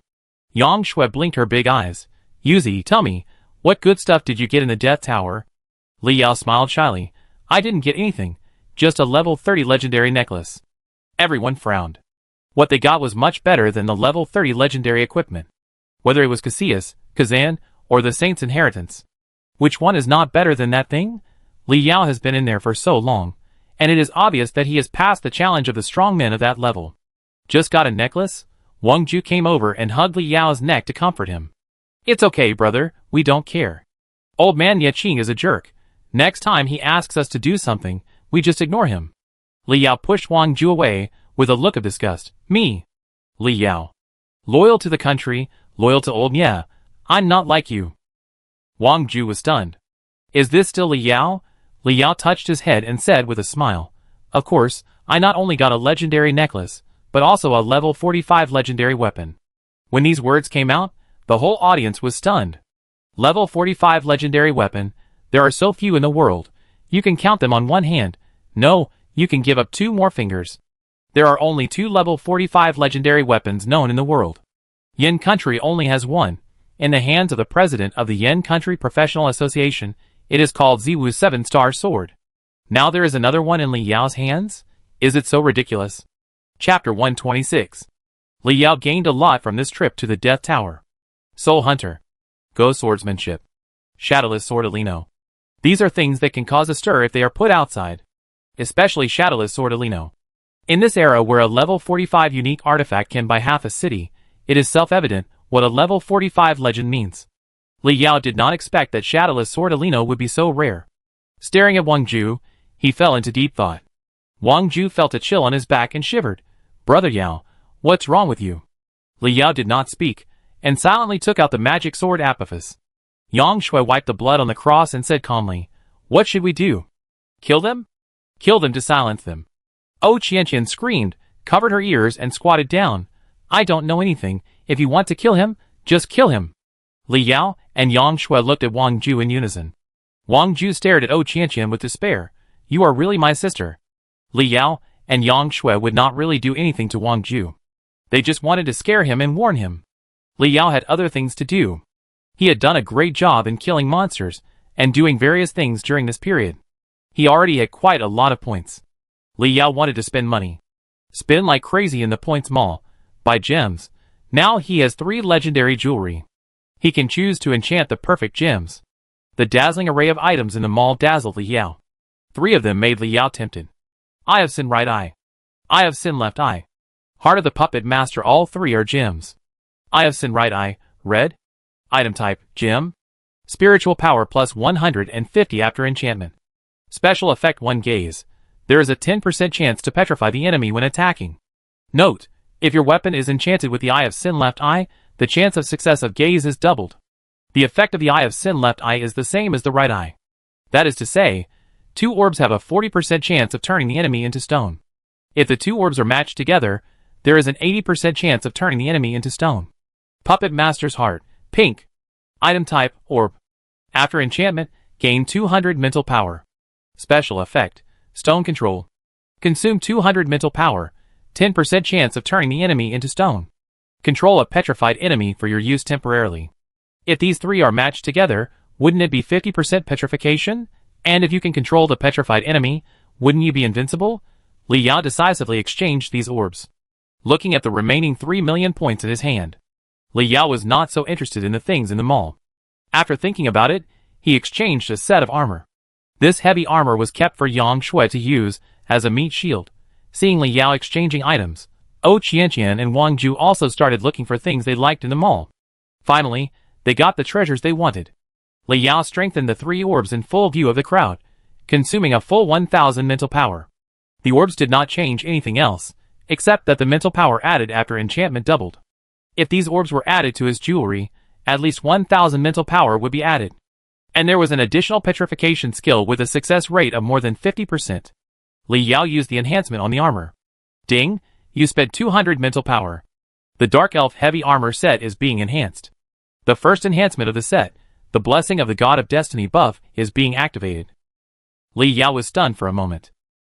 Yang Shui blinked her big eyes. Yuzi, tell me, what good stuff did you get in the death tower? Li Yao smiled shyly. I didn't get anything, just a level 30 legendary necklace. Everyone frowned. What they got was much better than the level 30 legendary equipment. Whether it was Cassius, Kazan, or the Saint's inheritance. Which one is not better than that thing? Li Yao has been in there for so long, and it is obvious that he has passed the challenge of the strong men of that level. Just got a necklace? Wang Ju came over and hugged Li Yao's neck to comfort him. It's okay, brother, we don't care. Old man Yeching is a jerk. Next time he asks us to do something, we just ignore him. Li Yao pushed Wang Ju away with a look of disgust. Me. Li Yao. Loyal to the country, loyal to old Nye. I'm not like you. Wang Ju was stunned. Is this still Li Yao? Li Yao touched his head and said with a smile. Of course, I not only got a legendary necklace, but also a level 45 legendary weapon. When these words came out, the whole audience was stunned. Level 45 legendary weapon, there are so few in the world, you can count them on one hand. No, you can give up 2 more fingers. There are only 2 level 45 legendary weapons known in the world. Yen Country only has one. In the hands of the president of the Yen Country Professional Association, it is called Ziwu's 7-star sword. Now there is another one in Li Yao's hands? Is it so ridiculous? Chapter 126. Li Yao gained a lot from this trip to the Death Tower. Soul Hunter. Go Swordsmanship. Shadowless Swordolino. These are things that can cause a stir if they are put outside. Especially Shadowless Swordolino. In this era where a level 45 unique artifact can buy half a city, it is self-evident what a level 45 legend means. Li Yao did not expect that Shadowless Swordolino would be so rare. Staring at Wang Ju, he fell into deep thought. Wang Ju felt a chill on his back and shivered. Brother Yao, what's wrong with you? Li Yao did not speak, and silently took out the magic sword Apophis. Yang Shui wiped the blood on the cross and said calmly, What should we do? Kill them? Kill them to silence them. Oh Qianqian screamed, covered her ears and squatted down. I don't know anything. If you want to kill him, just kill him. Li Yao and Yang Shui looked at Wang Ju in unison. Wang Ju stared at Oh Qianqian with despair. You are really my sister. Li Yao and Yang Shui would not really do anything to Wang Ju. They just wanted to scare him and warn him. Li Yao had other things to do. He had done a great job in killing monsters and doing various things during this period. He already had quite a lot of points. Li Yao wanted to spend money. Spend like crazy in the points mall. Buy gems. Now he has 3 legendary jewelry. He can choose to enchant the perfect gems. The dazzling array of items in the mall dazzled Li Yao. 3 of them made Li Yao tempted. Eye of Sin right eye. Eye of Sin left eye. Heart of the Puppet Master, all 3 are gems. Eye of Sin right eye, red. Item type, gem. Spiritual power plus 150 after enchantment. Special effect 1 gaze. There is a 10% chance to petrify the enemy when attacking. Note, if your weapon is enchanted with the Eye of Sin left eye, the chance of success of gaze is doubled. The effect of the Eye of Sin left eye is the same as the right eye. That is to say, 2 orbs have a 40% chance of turning the enemy into stone. If the 2 orbs are matched together, there is an 80% chance of turning the enemy into stone. Puppet Master's Heart, pink. Item type, orb. After enchantment, gain 200 mental power. Special effect, stone control. Consume 200 mental power, 10% chance of turning the enemy into stone. Control a petrified enemy for your use temporarily. If these 3 are matched together, wouldn't it be 50% petrification? And if you can control the petrified enemy, wouldn't you be invincible? Li Yao decisively exchanged these orbs. Looking at the remaining 3 million points in his hand, Li Yao was not so interested in the things in the mall. After thinking about it, he exchanged a set of armor. This heavy armor was kept for Yang Shui to use as a meat shield. Seeing Li Yao exchanging items, Qianqian and Wang Ju also started looking for things they liked in the mall. Finally, they got the treasures they wanted. Li Yao strengthened the 3 orbs in full view of the crowd, consuming a full 1,000 mental power. The orbs did not change anything else, except that the mental power added after enchantment doubled. If these orbs were added to his jewelry, at least 1,000 mental power would be added. And there was an additional petrification skill with a success rate of more than 50%. Li Yao used the enhancement on the armor. Ding, you spent 200 mental power. The Dark Elf Heavy Armor set is being enhanced. The first enhancement of the set, the Blessing of the God of Destiny buff, is being activated. Li Yao was stunned for a moment.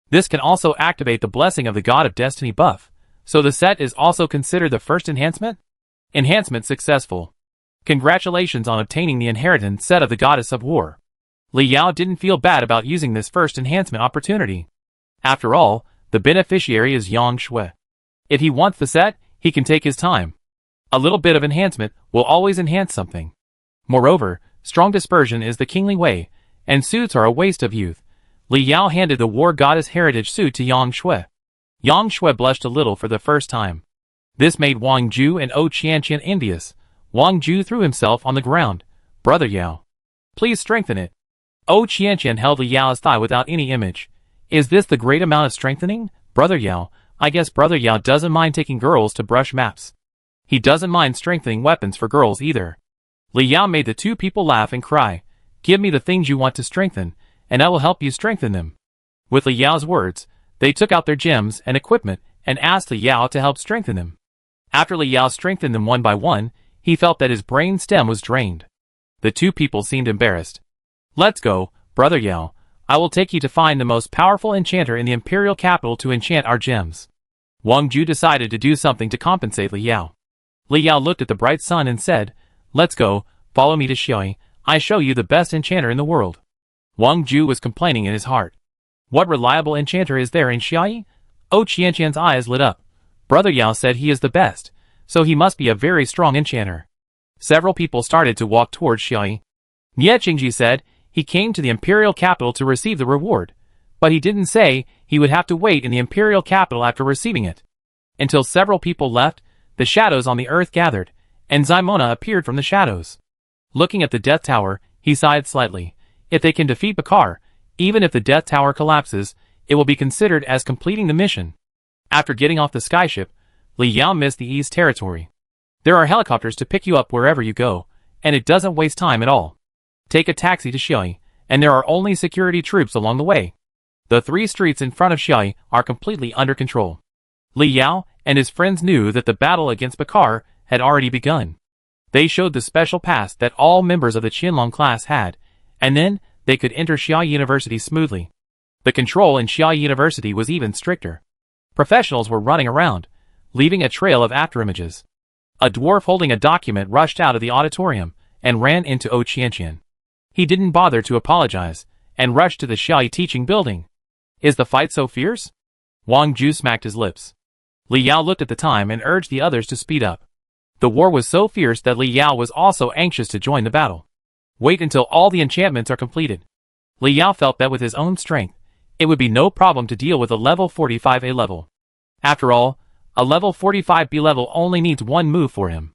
This can also activate the Blessing of the God of Destiny buff, so the set is also considered the first enhancement? Enhancement successful. Congratulations on obtaining the inheritance set of the Goddess of War. Li Yao didn't feel bad about using this first enhancement opportunity. After all, the beneficiary is Yang Shui. If he wants the set, he can take his time. A little bit of enhancement will always enhance something. Moreover, strong dispersion is the kingly way, and suits are a waste of youth. Li Yao handed the War Goddess Heritage suit to Yang Shui. Yang Shui blushed a little for the first time. This made Wang Ju and Qianqian envious. Wang Ju threw himself on the ground. Brother Yao, please strengthen it. Qianqian held Li Yao's thigh without any image. Is this the great amount of strengthening? Brother Yao, I guess Brother Yao doesn't mind taking girls to brush maps. He doesn't mind strengthening weapons for girls either. Li Yao made the 2 people laugh and cry. Give me the things you want to strengthen, and I will help you strengthen them. With Li Yao's words, they took out their gems and equipment and asked Li Yao to help strengthen them. After Li Yao strengthened them one by one, he felt that his brain stem was drained. The 2 people seemed embarrassed. Let's go, Brother Yao. I will take you to find the most powerful enchanter in the imperial capital to enchant our gems. Wang Ju decided to do something to compensate Li Yao. Li Yao looked at the bright sun and said, Let's go, follow me to Xioi. I show you the best enchanter in the world. Wang Ju was complaining in his heart. What reliable enchanter is there in Xioi? Qianqian's eyes lit up. Brother Yao said he is the best, so he must be a very strong enchanter. Several people started to walk towards Xioi. Nie Qingji said he came to the imperial capital to receive the reward, but he didn't say he would have to wait in the imperial capital after receiving it. Until several people left, the shadows on the earth gathered, and Zaimona appeared from the shadows. Looking at the Death Tower, he sighed slightly. If they can defeat Bakar, even if the Death Tower collapses, it will be considered as completing the mission. After getting off the skyship, Li Yao missed the East territory. There are helicopters to pick you up wherever you go, and it doesn't waste time at all. Take a taxi to Xioi, and there are only security troops along the way. The 3 streets in front of Xioi are completely under control. Li Yao and his friends knew that the battle against Bakar had already begun. They showed the special pass that all members of the Qianlong class had, and then they could enter Xioi University smoothly. The control in Xioi University was even stricter. Professionals were running around, leaving a trail of afterimages. A dwarf holding a document rushed out of the auditorium and ran into Qianqian. He didn't bother to apologize, and rushed to the Xioi teaching building. Is the fight so fierce? Wang Ju smacked his lips. Li Yao looked at the time and urged the others to speed up. The war was so fierce that Li Yao was also anxious to join the battle. Wait until all the enchantments are completed. Li Yao felt that with his own strength, it would be no problem to deal with a level 45A level. After all, a level 45B level only needs 1 move for him.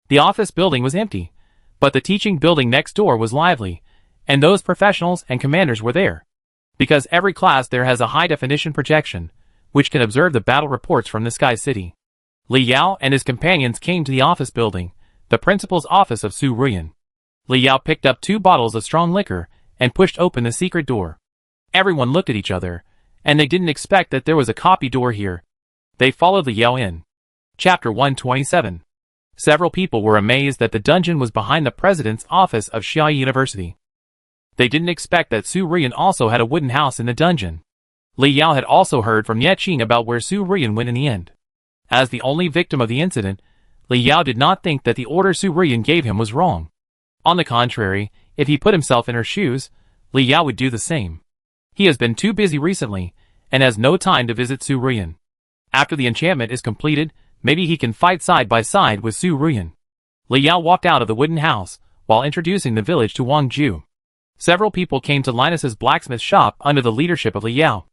The office building was empty, but the teaching building next door was lively, and those professionals and commanders were there. because every class there has a high-definition projection, which can observe the battle reports from the Sky City. Li Yao and his companions came to the office building, the principal's office of Su Ruyan. Li Yao picked up 2 bottles of strong liquor and pushed open the secret door. Everyone looked at each other, and they didn't expect that there was a copy door here. They followed Li Yao in. Chapter 127. Several people were amazed that the dungeon was behind the president's office of Xiaoyi University. They didn't expect that Su Ruyan also had a wooden house in the dungeon. Li Yao had also heard from Ye Qing about where Su Ruyan went in the end. As the only victim of the incident, Li Yao did not think that the order Su Ruyan gave him was wrong. On the contrary, if he put himself in her shoes, Li Yao would do the same. He has been too busy recently, and has no time to visit Su Ruyan. After the enchantment is completed, maybe he can fight side by side with Su Ruyan. Li Yao walked out of the wooden house, while introducing the village to Wang Ju. Several people came to Linus's blacksmith shop under the leadership of Li Yao.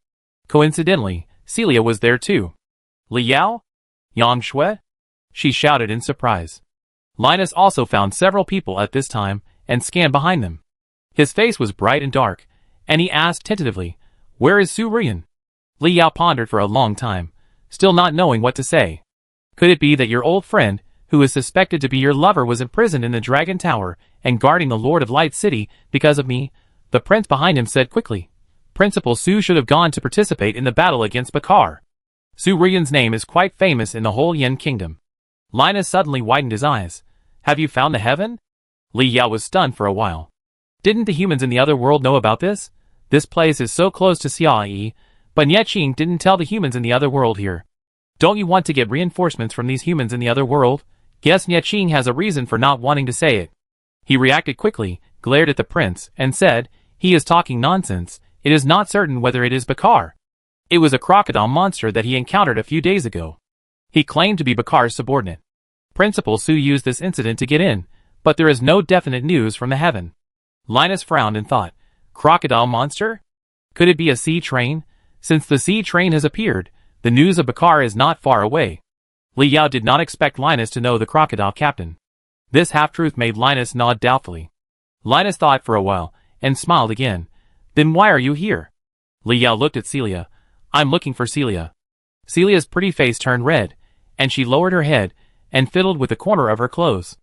Coincidentally, Celia was there too. Li Yao? Yang Shui? She shouted in surprise. Linus also found several people at this time, and scanned behind them. His face was bright and dark, and he asked tentatively, "Where is Su Ruyan?" Li Yao pondered for a long time, still not knowing what to say. Could it be that your old friend, who is suspected to be your lover, was imprisoned in the Dragon Tower and guarding the Lord of Light City because of me? The prince behind him said quickly. Principal Su should have gone to participate in the battle against Bakar. Su Ruyan's name is quite famous in the whole Yen kingdom. Linus suddenly widened his eyes. Have you found the heaven? Li Yao was stunned for a while. Didn't the humans in the other world know about this? This place is so close to Xiaoyi, but Ye Qing didn't tell the humans in the other world here. Don't you want to get reinforcements from these humans in the other world? Guess Ye Qing has a reason for not wanting to say it. He reacted quickly, glared at the prince, and said, he is talking nonsense. It is not certain whether it is Bakar. It was a crocodile monster that he encountered a few days ago. He claimed to be Bakar's subordinate. Principal Su used this incident to get in, but there is no definite news from the heaven. Linus frowned and thought, crocodile monster? Could it be a sea train? Since the sea train has appeared, the news of Bakar is not far away. Li Yao did not expect Linus to know the crocodile captain. This half-truth made Linus nod doubtfully. Linus thought for a while, and smiled again. Then why are you here? Li Yao looked at Celia. I'm looking for Celia. Celia's pretty face turned red, and she lowered her head, and fiddled with the corner of her clothes.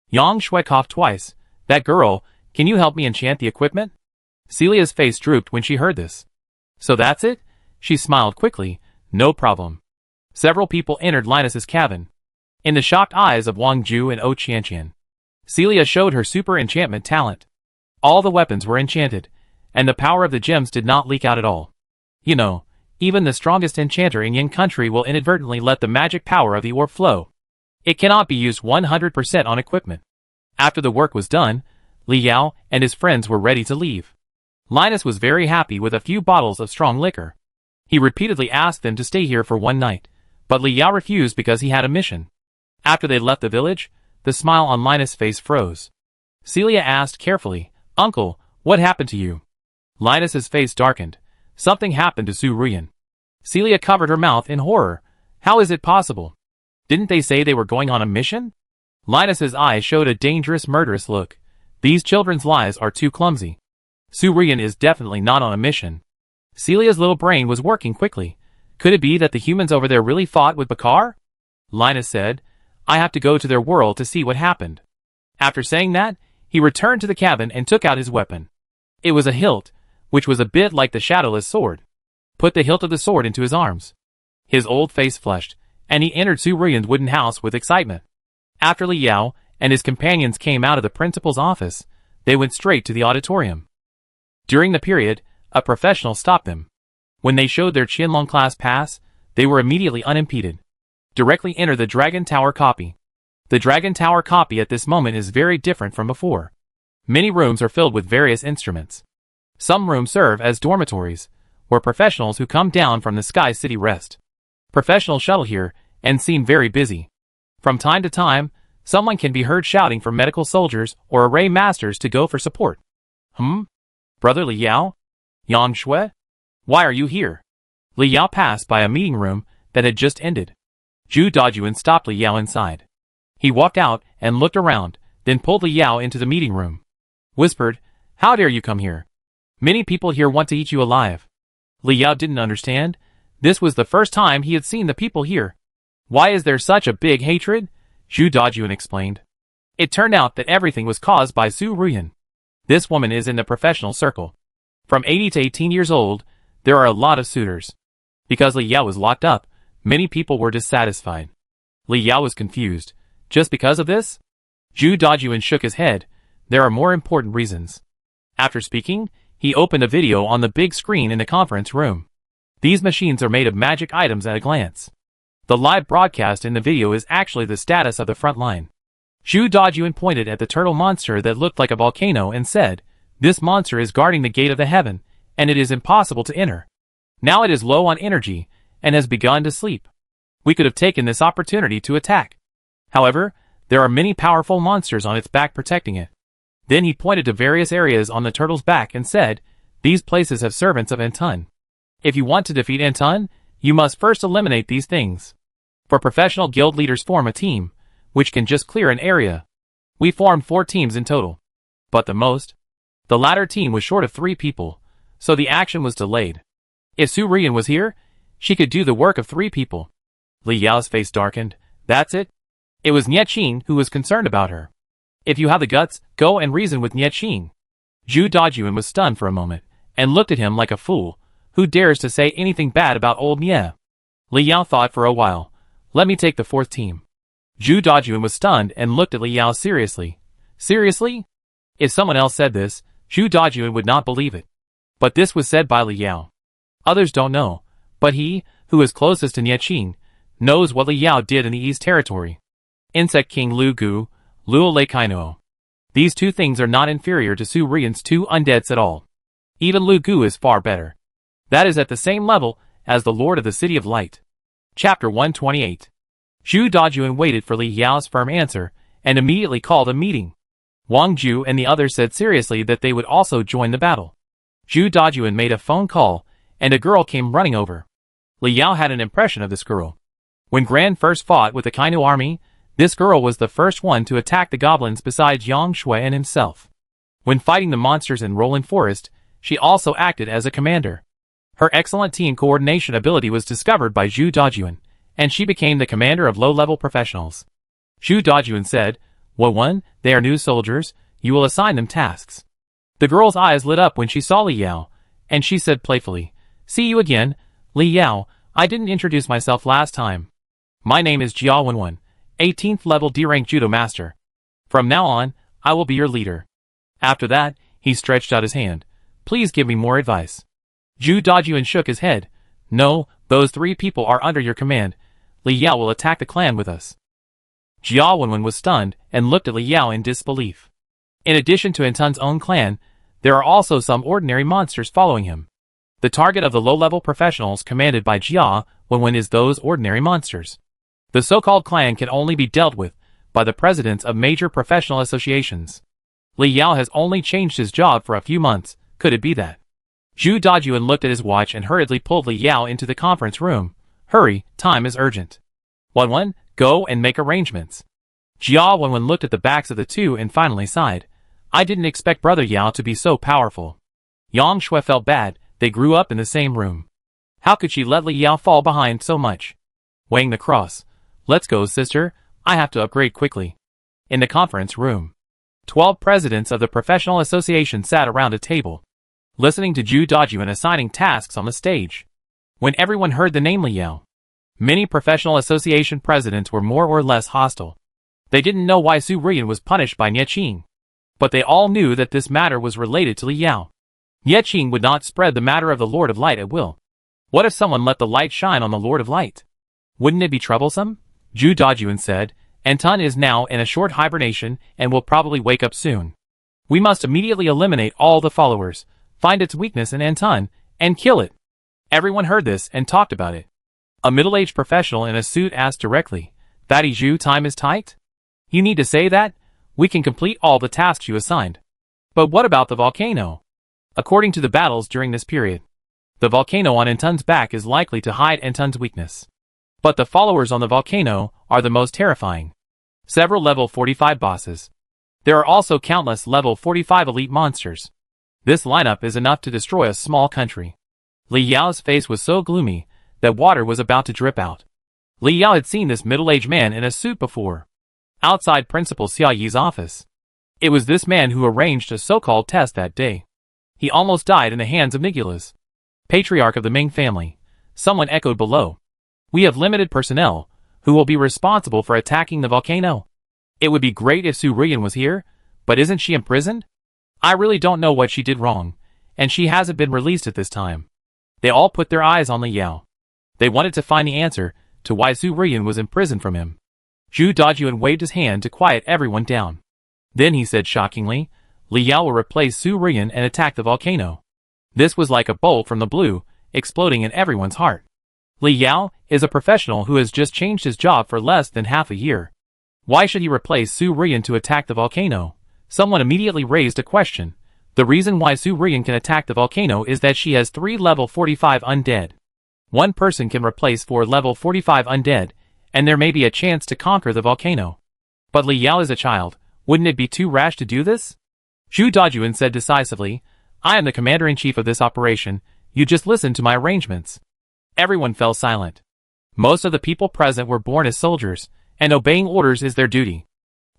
Yang Shui coughed twice. That girl, can you help me enchant the equipment? Celia's face drooped when she heard this. So that's it? She smiled quickly. No problem. Several people entered Linus's cabin. In the shocked eyes of Wang Ju and O Qianqian, Celia showed her super enchantment talent. All the weapons were enchanted, and the power of the gems did not leak out at all. You know, even the strongest enchanter in Yin country will inadvertently let the magic power of the orb flow. It cannot be used 100% on equipment. After the work was done, Li Yao and his friends were ready to leave. Linus was very happy with a few bottles of strong liquor. He repeatedly asked them to stay here for one night, but Li Yao refused because he had a mission. After they left the village, the smile on Linus' face froze. Celia asked carefully, Uncle, what happened to you? Linus's face darkened. Something happened to Su Ruyan. Celia covered her mouth in horror. How is it possible? Didn't they say they were going on a mission? Linus's eyes showed a dangerous, murderous look. These children's lies are too clumsy. Su Ruyan is definitely not on a mission. Celia's little brain was working quickly. Could it be that the humans over there really fought with Bakar? Linus said, I have to go to their world to see what happened. After saying that, he returned to the cabin and took out his weapon. It was a hilt, which was a bit like the shadowless sword. Put the hilt of the sword into his arms. His old face flushed, and he entered Su Ruyan's wooden house with excitement. After Li Yao and his companions came out of the principal's office, they went straight to the auditorium. During the period, a professional stopped them. When they showed their Qianlong class pass, they were immediately unimpeded. Directly enter the Dragon Tower copy. The Dragon Tower copy at this moment is very different from before. Many rooms are filled with various instruments. Some rooms serve as dormitories, where professionals who come down from the Sky City rest. Professionals shuttle here, and seem very busy. From time to time, someone can be heard shouting for medical soldiers or array masters to go for support. Brother Li Yao? Yang Shui? Why are you here? Li Yao passed by a meeting room that had just ended. Zhu Dajuan stopped Li Yao inside. He walked out and looked around, then pulled Li Yao into the meeting room. Whispered, How dare you come here? Many people here want to eat you alive. Li Yao didn't understand. This was the first time he had seen the people here. Why is there such a big hatred? Zhu Dajuan explained. It turned out that everything was caused by Su Ruyan. This woman is in the professional circle. From 80 to 18 years old, there are a lot of suitors. Because Li Yao was locked up, many people were dissatisfied. Li Yao was confused. Just because of this? Zhu Dajuan shook his head. There are more important reasons. After speaking, he opened a video on the big screen in the conference room. These machines are made of magic items at a glance. The live broadcast in the video is actually the status of the front line. Zhu Dajuan pointed at the turtle monster that looked like a volcano and said, "This monster is guarding the gate of the heaven, and it is impossible to enter. Now it is low on energy, and has begun to sleep. We could have taken this opportunity to attack. However, there are many powerful monsters on its back protecting it." Then he pointed to various areas on the turtle's back and said, "These places have servants of Entun. If you want to defeat Entun, you must first eliminate these things. For professional guild leaders form a team, which can just clear an area. We formed 4 teams in total. But the latter team was short of 3 people, so the action was delayed. If Su Ruyan was here, she could do the work of 3 people." Li Yao's face darkened. That's it? It was Nie Qin who was concerned about her. If you have the guts, go and reason with Nie Qin. Zhu Dajuan was stunned for a moment, and looked at him like a fool. Who dares to say anything bad about old Nie? Li Yao thought for a while. Let me take the 4th team. Zhu Dajuan was stunned and looked at Li Yao seriously. Seriously? If someone else said this, Zhu Dajuan would not believe it. But this was said by Li Yao. Others don't know, but he, who is closest to Nie Qin, knows what Li Yao did in the East Territory. Insect King Lu Gu, Luo Lei Kaino. These 2 things are not inferior to Su Ruyan's 2 undeads at all. Even Lu Gu is far better. That is at the same level as the Lord of the City of Light. Chapter 128. Zhu Dajuan waited for Li Yao's firm answer, and immediately called a meeting. Wang Ju and the others said seriously that they would also join the battle. Zhu Dajuan made a phone call, and a girl came running over. Li Yao had an impression of this girl. When Gran first fought with the Kainu army, this girl was the first one to attack the goblins besides Yang Shui and himself. When fighting the monsters in Roland Forest, she also acted as a commander. Her excellent team coordination ability was discovered by Zhu Dajuan, and she became the commander of low-level professionals. Zhu Dajuan said, "One, they are new soldiers, you will assign them tasks." The girl's eyes lit up when she saw Li Yao, and she said playfully, "See you again, Li Yao, I didn't introduce myself last time. My name is Jia Wenwen, 18th level D-rank judo master. From now on, I will be your leader." After that, he stretched out his hand. "Please give me more advice." Zhu Dajuan shook his head. "No, those 3 people are under your command. Li Yao will attack the clan with us." Jia Wenwen was stunned and looked at Li Yao in disbelief. In addition to Entun's own clan, there are also some ordinary monsters following him. The target of the low-level professionals commanded by Jia Wenwen is those ordinary monsters. The so-called clan can only be dealt with by the presidents of major professional associations. Li Yao has only changed his job for a few months. Could it be that? Zhu Dajuan looked at his watch and hurriedly pulled Li Yao into the conference room. "Hurry, time is urgent. Wenwen, go and make arrangements." Jia Wenwen looked at the backs of the 2 and finally sighed. "I didn't expect Brother Yao to be so powerful." Yang Shui felt bad. They grew up in the same room. How could she let Li Yao fall behind so much? Weighing the cross. "Let's go, sister. I have to upgrade quickly." In the conference room, 12 presidents of the professional association sat around a table, listening to Zhu Dajuan assigning tasks on the stage. When everyone heard the name Li Yao, many professional association presidents were more or less hostile. They didn't know why Su Ruyan was punished by Nie Qin, but they all knew that this matter was related to Li Yao. Nie Qin would not spread the matter of the Lord of Light at will. What if someone let the light shine on the Lord of Light? Wouldn't it be troublesome? Zhu Dajuan said, "Entun is now in a short hibernation and will probably wake up soon. We must immediately eliminate all the followers, find its weakness in Entun, and kill it." Everyone heard this and talked about it. A middle-aged professional in a suit asked directly, "Fatty Zhu, time is tight? You need to say that? We can complete all the tasks you assigned. But what about the volcano?" According to the battles during this period, the volcano on Entun's back is likely to hide Entun's weakness. But the followers on the volcano are the most terrifying. Several level 45 bosses. There are also countless level 45 elite monsters. This lineup is enough to destroy a small country. Li Yao's face was so gloomy that water was about to drip out. Li Yao had seen this middle-aged man in a suit before, outside Principal Xia Yi's office. It was this man who arranged a so-called test that day. He almost died in the hands of Nicholas, patriarch of the Ming family. Someone echoed below. We have limited personnel. Who will be responsible for attacking the volcano? It would be great if Su Ruyan was here, but isn't she imprisoned? I really don't know what she did wrong, and she hasn't been released at this time. They all put their eyes on Li Yao. They wanted to find the answer to why Su Ruyan was imprisoned from him. Zhu Dajuan waved his hand to quiet everyone down. Then he said shockingly, Li Yao will replace Su Ruyan and attack the volcano. This was like a bolt from the blue, exploding in everyone's heart. Li Yao is a professional who has just changed his job for less than half a year. Why should he replace Su Ruyan to attack the volcano? Someone immediately raised a question. The reason why Su Ruyan can attack the volcano is that she has 3 level 45 undead. One person can replace 4 level 45 undead, and there may be a chance to conquer the volcano. But Li Yao is a child. Wouldn't it be too rash to do this? Zhu Dajuan said decisively, I am the commander-in-chief of this operation. You just listen to my arrangements. Everyone fell silent. Most of the people present were born as soldiers, and obeying orders is their duty.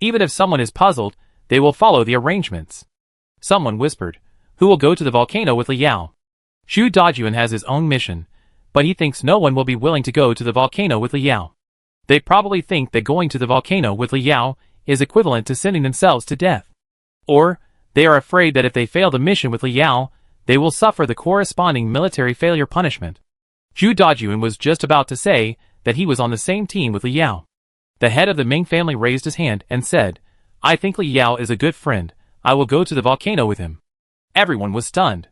Even if someone is puzzled, they will follow the arrangements. Someone whispered, who will go to the volcano with Li Yao? Zhu Dajuan has his own mission, but he thinks no one will be willing to go to the volcano with Li Yao. They probably think that going to the volcano with Li Yao is equivalent to sending themselves to death. Or, they are afraid that if they fail the mission with Li Yao, they will suffer the corresponding military failure punishment. Zhu Dajuan was just about to say that he was on the same team with Li Yao. The head of the Ming family raised his hand and said, I think Li Yao is a good friend. I will go to the volcano with him. Everyone was stunned.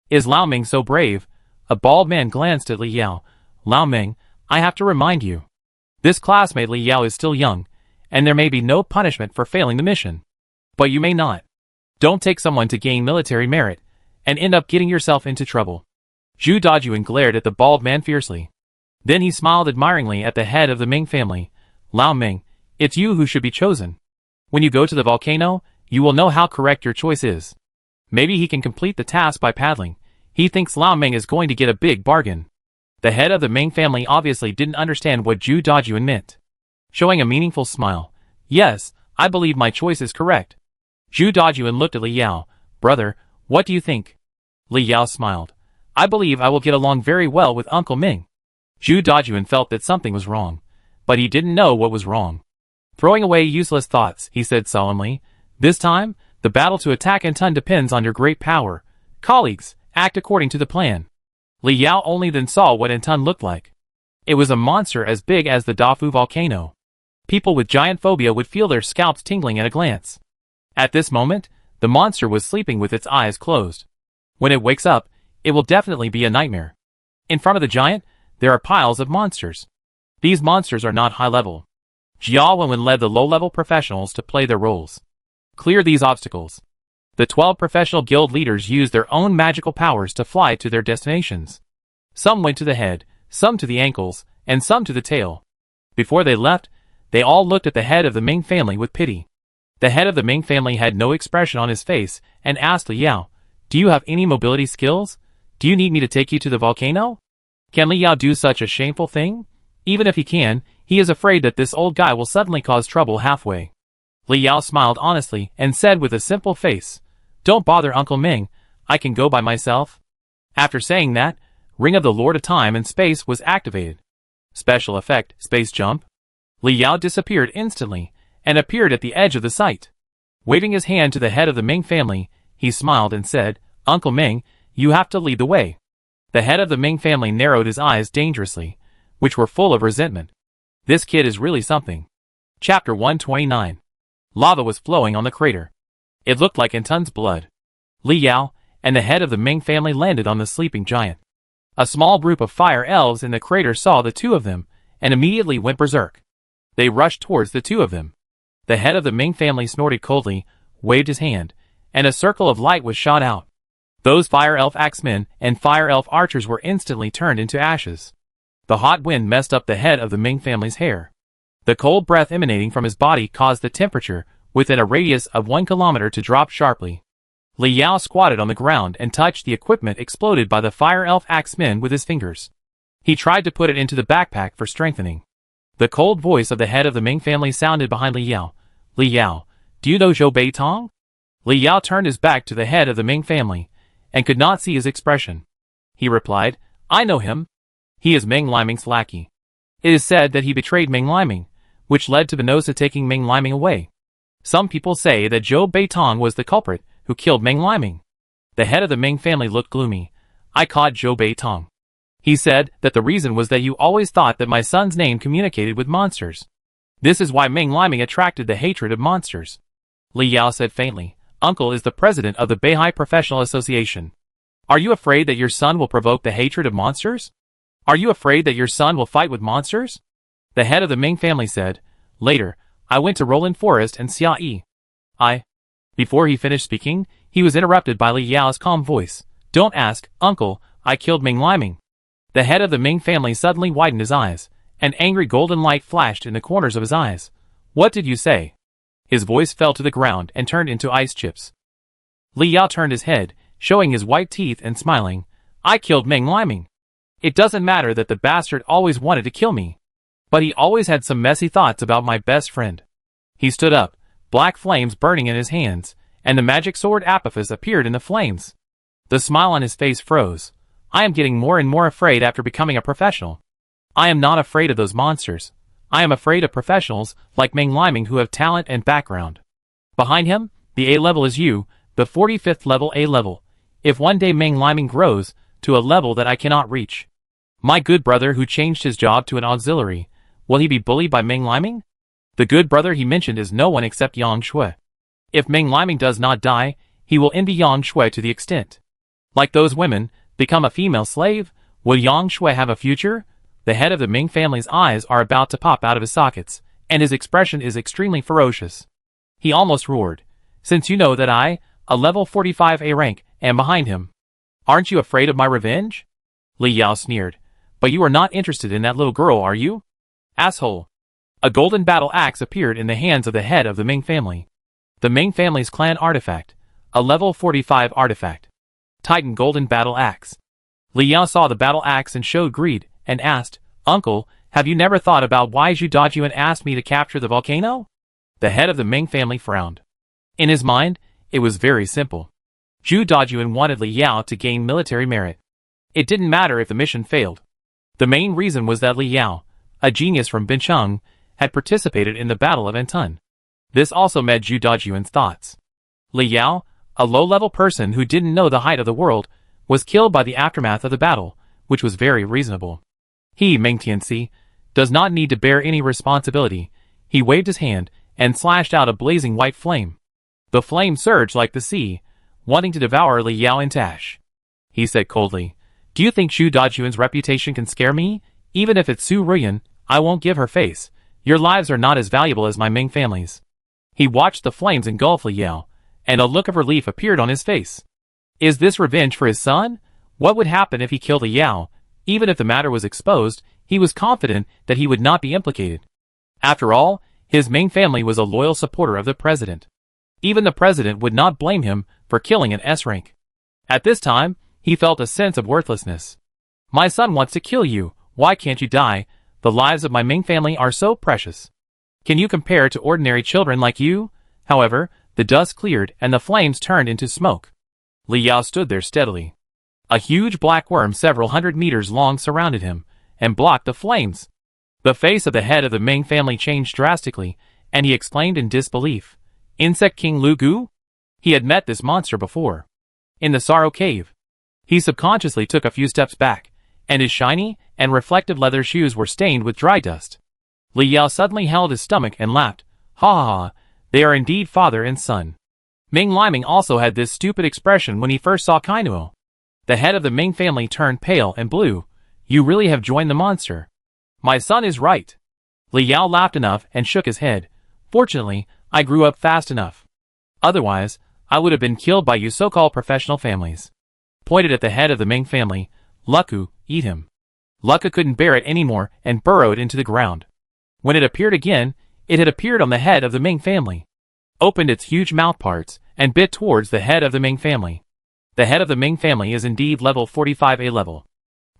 Is Lao Ming so brave? A bald man glanced at Li Yao. Lao Ming, I have to remind you. This classmate Li Yao is still young, and there may be no punishment for failing the mission. But you may not. Don't take someone to gain military merit, and end up getting yourself into trouble. Zhu Dajuan glared at the bald man fiercely. Then he smiled admiringly at the head of the Ming family. Lao Ming, it's you who should be chosen. When you go to the volcano, you will know how correct your choice is. Maybe he can complete the task by paddling. He thinks Lao Ming is going to get a big bargain. The head of the Ming family obviously didn't understand what Zhu Dajuan meant. Showing a meaningful smile. Yes, I believe my choice is correct. Zhu Dajuan looked at Li Yao. Brother, what do you think? Li Yao smiled. I believe I will get along very well with Uncle Ming. Zhu Dajuan felt that something was wrong, but he didn't know what was wrong. Throwing away useless thoughts, he said solemnly, this time, the battle to attack Entun depends on your great power. Colleagues, act according to the plan. Li Yao only then saw what Entun looked like. It was a monster as big as the Dafu volcano. People with giant phobia would feel their scalps tingling at a glance. At this moment, the monster was sleeping with its eyes closed. When it wakes up, it will definitely be a nightmare. In front of the giant, there are piles of monsters. These monsters are not high level. Jia Wenwen led the low-level professionals to play their roles. Clear these obstacles. The 12 professional guild leaders used their own magical powers to fly to their destinations. Some went to the head, some to the ankles, and some to the tail. Before they left, they all looked at the head of the Ming family with pity. The head of the Ming family had no expression on his face and asked Li Yao, do you have any mobility skills? Do you need me to take you to the volcano? Can Li Yao do such a shameful thing? Even if he can, he is afraid that this old guy will suddenly cause trouble halfway. Li Yao smiled honestly and said with a simple face, don't bother Uncle Ming, I can go by myself. After saying that, Ring of the Lord of Time and Space was activated. Special effect, Space Jump. Li Yao disappeared instantly and appeared at the edge of the site. Waving his hand to the head of the Ming family, he smiled and said, Uncle Ming, you have to lead the way. The head of the Ming family narrowed his eyes dangerously, which were full of resentment. This kid is really something. Chapter 129. Lava was flowing on the crater. It looked like Entun's blood. Li Yao and the head of the Ming family landed on the sleeping giant. A small group of fire elves in the crater saw the two of them and immediately went berserk. They rushed towards the two of them. The head of the Ming family snorted coldly, waved his hand, and a circle of light was shot out. Those fire elf axemen and fire elf archers were instantly turned into ashes. The hot wind messed up the head of the Ming family's hair. The cold breath emanating from his body caused the temperature within a radius of 1 kilometer to drop sharply. Li Yao squatted on the ground and touched the equipment exploded by the fire elf axeman with his fingers. He tried to put it into the backpack for strengthening. The cold voice of the head of the Ming family sounded behind Li Yao. Li Yao, do you know Zhou Beitong? Li Yao turned his back to the head of the Ming family, and could not see his expression. He replied, I know him. He is Ming Liming's lackey. It is said that he betrayed Ming Liming, which led to Venosa taking Ming Liming away. Some people say that Zhou Beitong was the culprit who killed Ming Liming. The head of the Ming family looked gloomy. I caught Zhou Beitong. He said that the reason was that you always thought that my son's name communicated with monsters. This is why Ming Liming attracted the hatred of monsters. Li Yao said faintly, Uncle is the president of the Beihai Professional Association. Are you afraid that your son will provoke the hatred of monsters? Are you afraid that your son will fight with monsters? The head of the Ming family said, Later, I went to Roland Forest and Xia Yi. Before he finished speaking, he was interrupted by Li Yao's calm voice. Don't ask, Uncle, I killed Ming Liming. The head of the Ming family suddenly widened his eyes. An angry golden light flashed in the corners of his eyes. What did you say? His voice fell to the ground and turned into ice chips. Li Yao turned his head, showing his white teeth and smiling. I killed Ming Liming. It doesn't matter that the bastard always wanted to kill me. But he always had some messy thoughts about my best friend. He stood up, black flames burning in his hands, and the magic sword Apophis appeared in the flames. The smile on his face froze. I am getting more and more afraid after becoming a professional. I am not afraid of those monsters. I am afraid of professionals like Ming Liming who have talent and background. Behind him, the A level is you, the 45th level A level. If one day Ming Liming grows to a level that I cannot reach. My good brother who changed his job to an auxiliary, will he be bullied by Ming Liming? The good brother he mentioned is no one except Yang Shui. If Ming Liming does not die, he will envy Yang Shui to the extent. Like those women, become a female slave? Will Yang Shui have a future? The head of the Ming family's eyes are about to pop out of his sockets, and his expression is extremely ferocious. He almost roared. Since you know that I, a level 45 A rank, am behind him. Aren't you afraid of my revenge? Li Yao sneered. But you are not interested in that little girl, are you? Asshole. A golden battle axe appeared in the hands of the head of the Ming family. The Ming family's clan artifact. A level 45 artifact. Titan golden battle axe. Li Yao saw the battle axe and showed greed, and asked, Uncle, have you never thought about why Zhu Dajun asked me to capture the volcano? The head of the Ming family frowned. In his mind, it was very simple. Zhu Dajun wanted Li Yao to gain military merit. It didn't matter if the mission failed. The main reason was that Li Yao, a genius from Bincheng, had participated in the Battle of Antun. This also met Zhu Dajun's thoughts. Li Yao, a low-level person who didn't know the height of the world, was killed by the aftermath of the battle, which was very reasonable. He, Ming Tianxi, does not need to bear any responsibility. He waved his hand and slashed out a blazing white flame. The flame surged like the sea, wanting to devour Li Yao and Tash. He said coldly, Do you think Zhu Dajun's reputation can scare me? Even if it's Su Ruyan, I won't give her face. Your lives are not as valuable as my Ming family's. He watched the flames engulf Li Yao, and a look of relief appeared on his face. Is this revenge for his son? What would happen if he killed Li Yao? Even if the matter was exposed, he was confident that he would not be implicated. After all, his Ming family was a loyal supporter of the president. Even the president would not blame him for killing an S-rank. At this time, he felt a sense of worthlessness. My son wants to kill you. Why can't you die? The lives of my Ming family are so precious. Can you compare to ordinary children like you? However, the dust cleared and the flames turned into smoke. Li Yao stood there steadily. A huge black worm several hundred meters long surrounded him and blocked the flames. The face of the head of the Ming family changed drastically, and he exclaimed in disbelief. Insect King Lu Gu? He had met this monster before. In the Sorrow Cave. He subconsciously took a few steps back, and his shiny and reflective leather shoes were stained with dry dust. Li Yao suddenly held his stomach and laughed. Ha ha ha, they are indeed father and son. Ming Liming also had this stupid expression when he first saw Kainuo. The head of the Ming family turned pale and blue. You really have joined the monster. My son is right. Li Yao laughed enough and shook his head. Fortunately, I grew up fast enough. Otherwise, I would have been killed by you so-called professional families. Pointed at the head of the Ming family. Luku, eat him. Luka couldn't bear it anymore and burrowed into the ground. When it appeared again, it had appeared on the head of the Ming family. Opened its huge mouth parts and bit towards the head of the Ming family. The head of the Ming family is indeed level 45A level.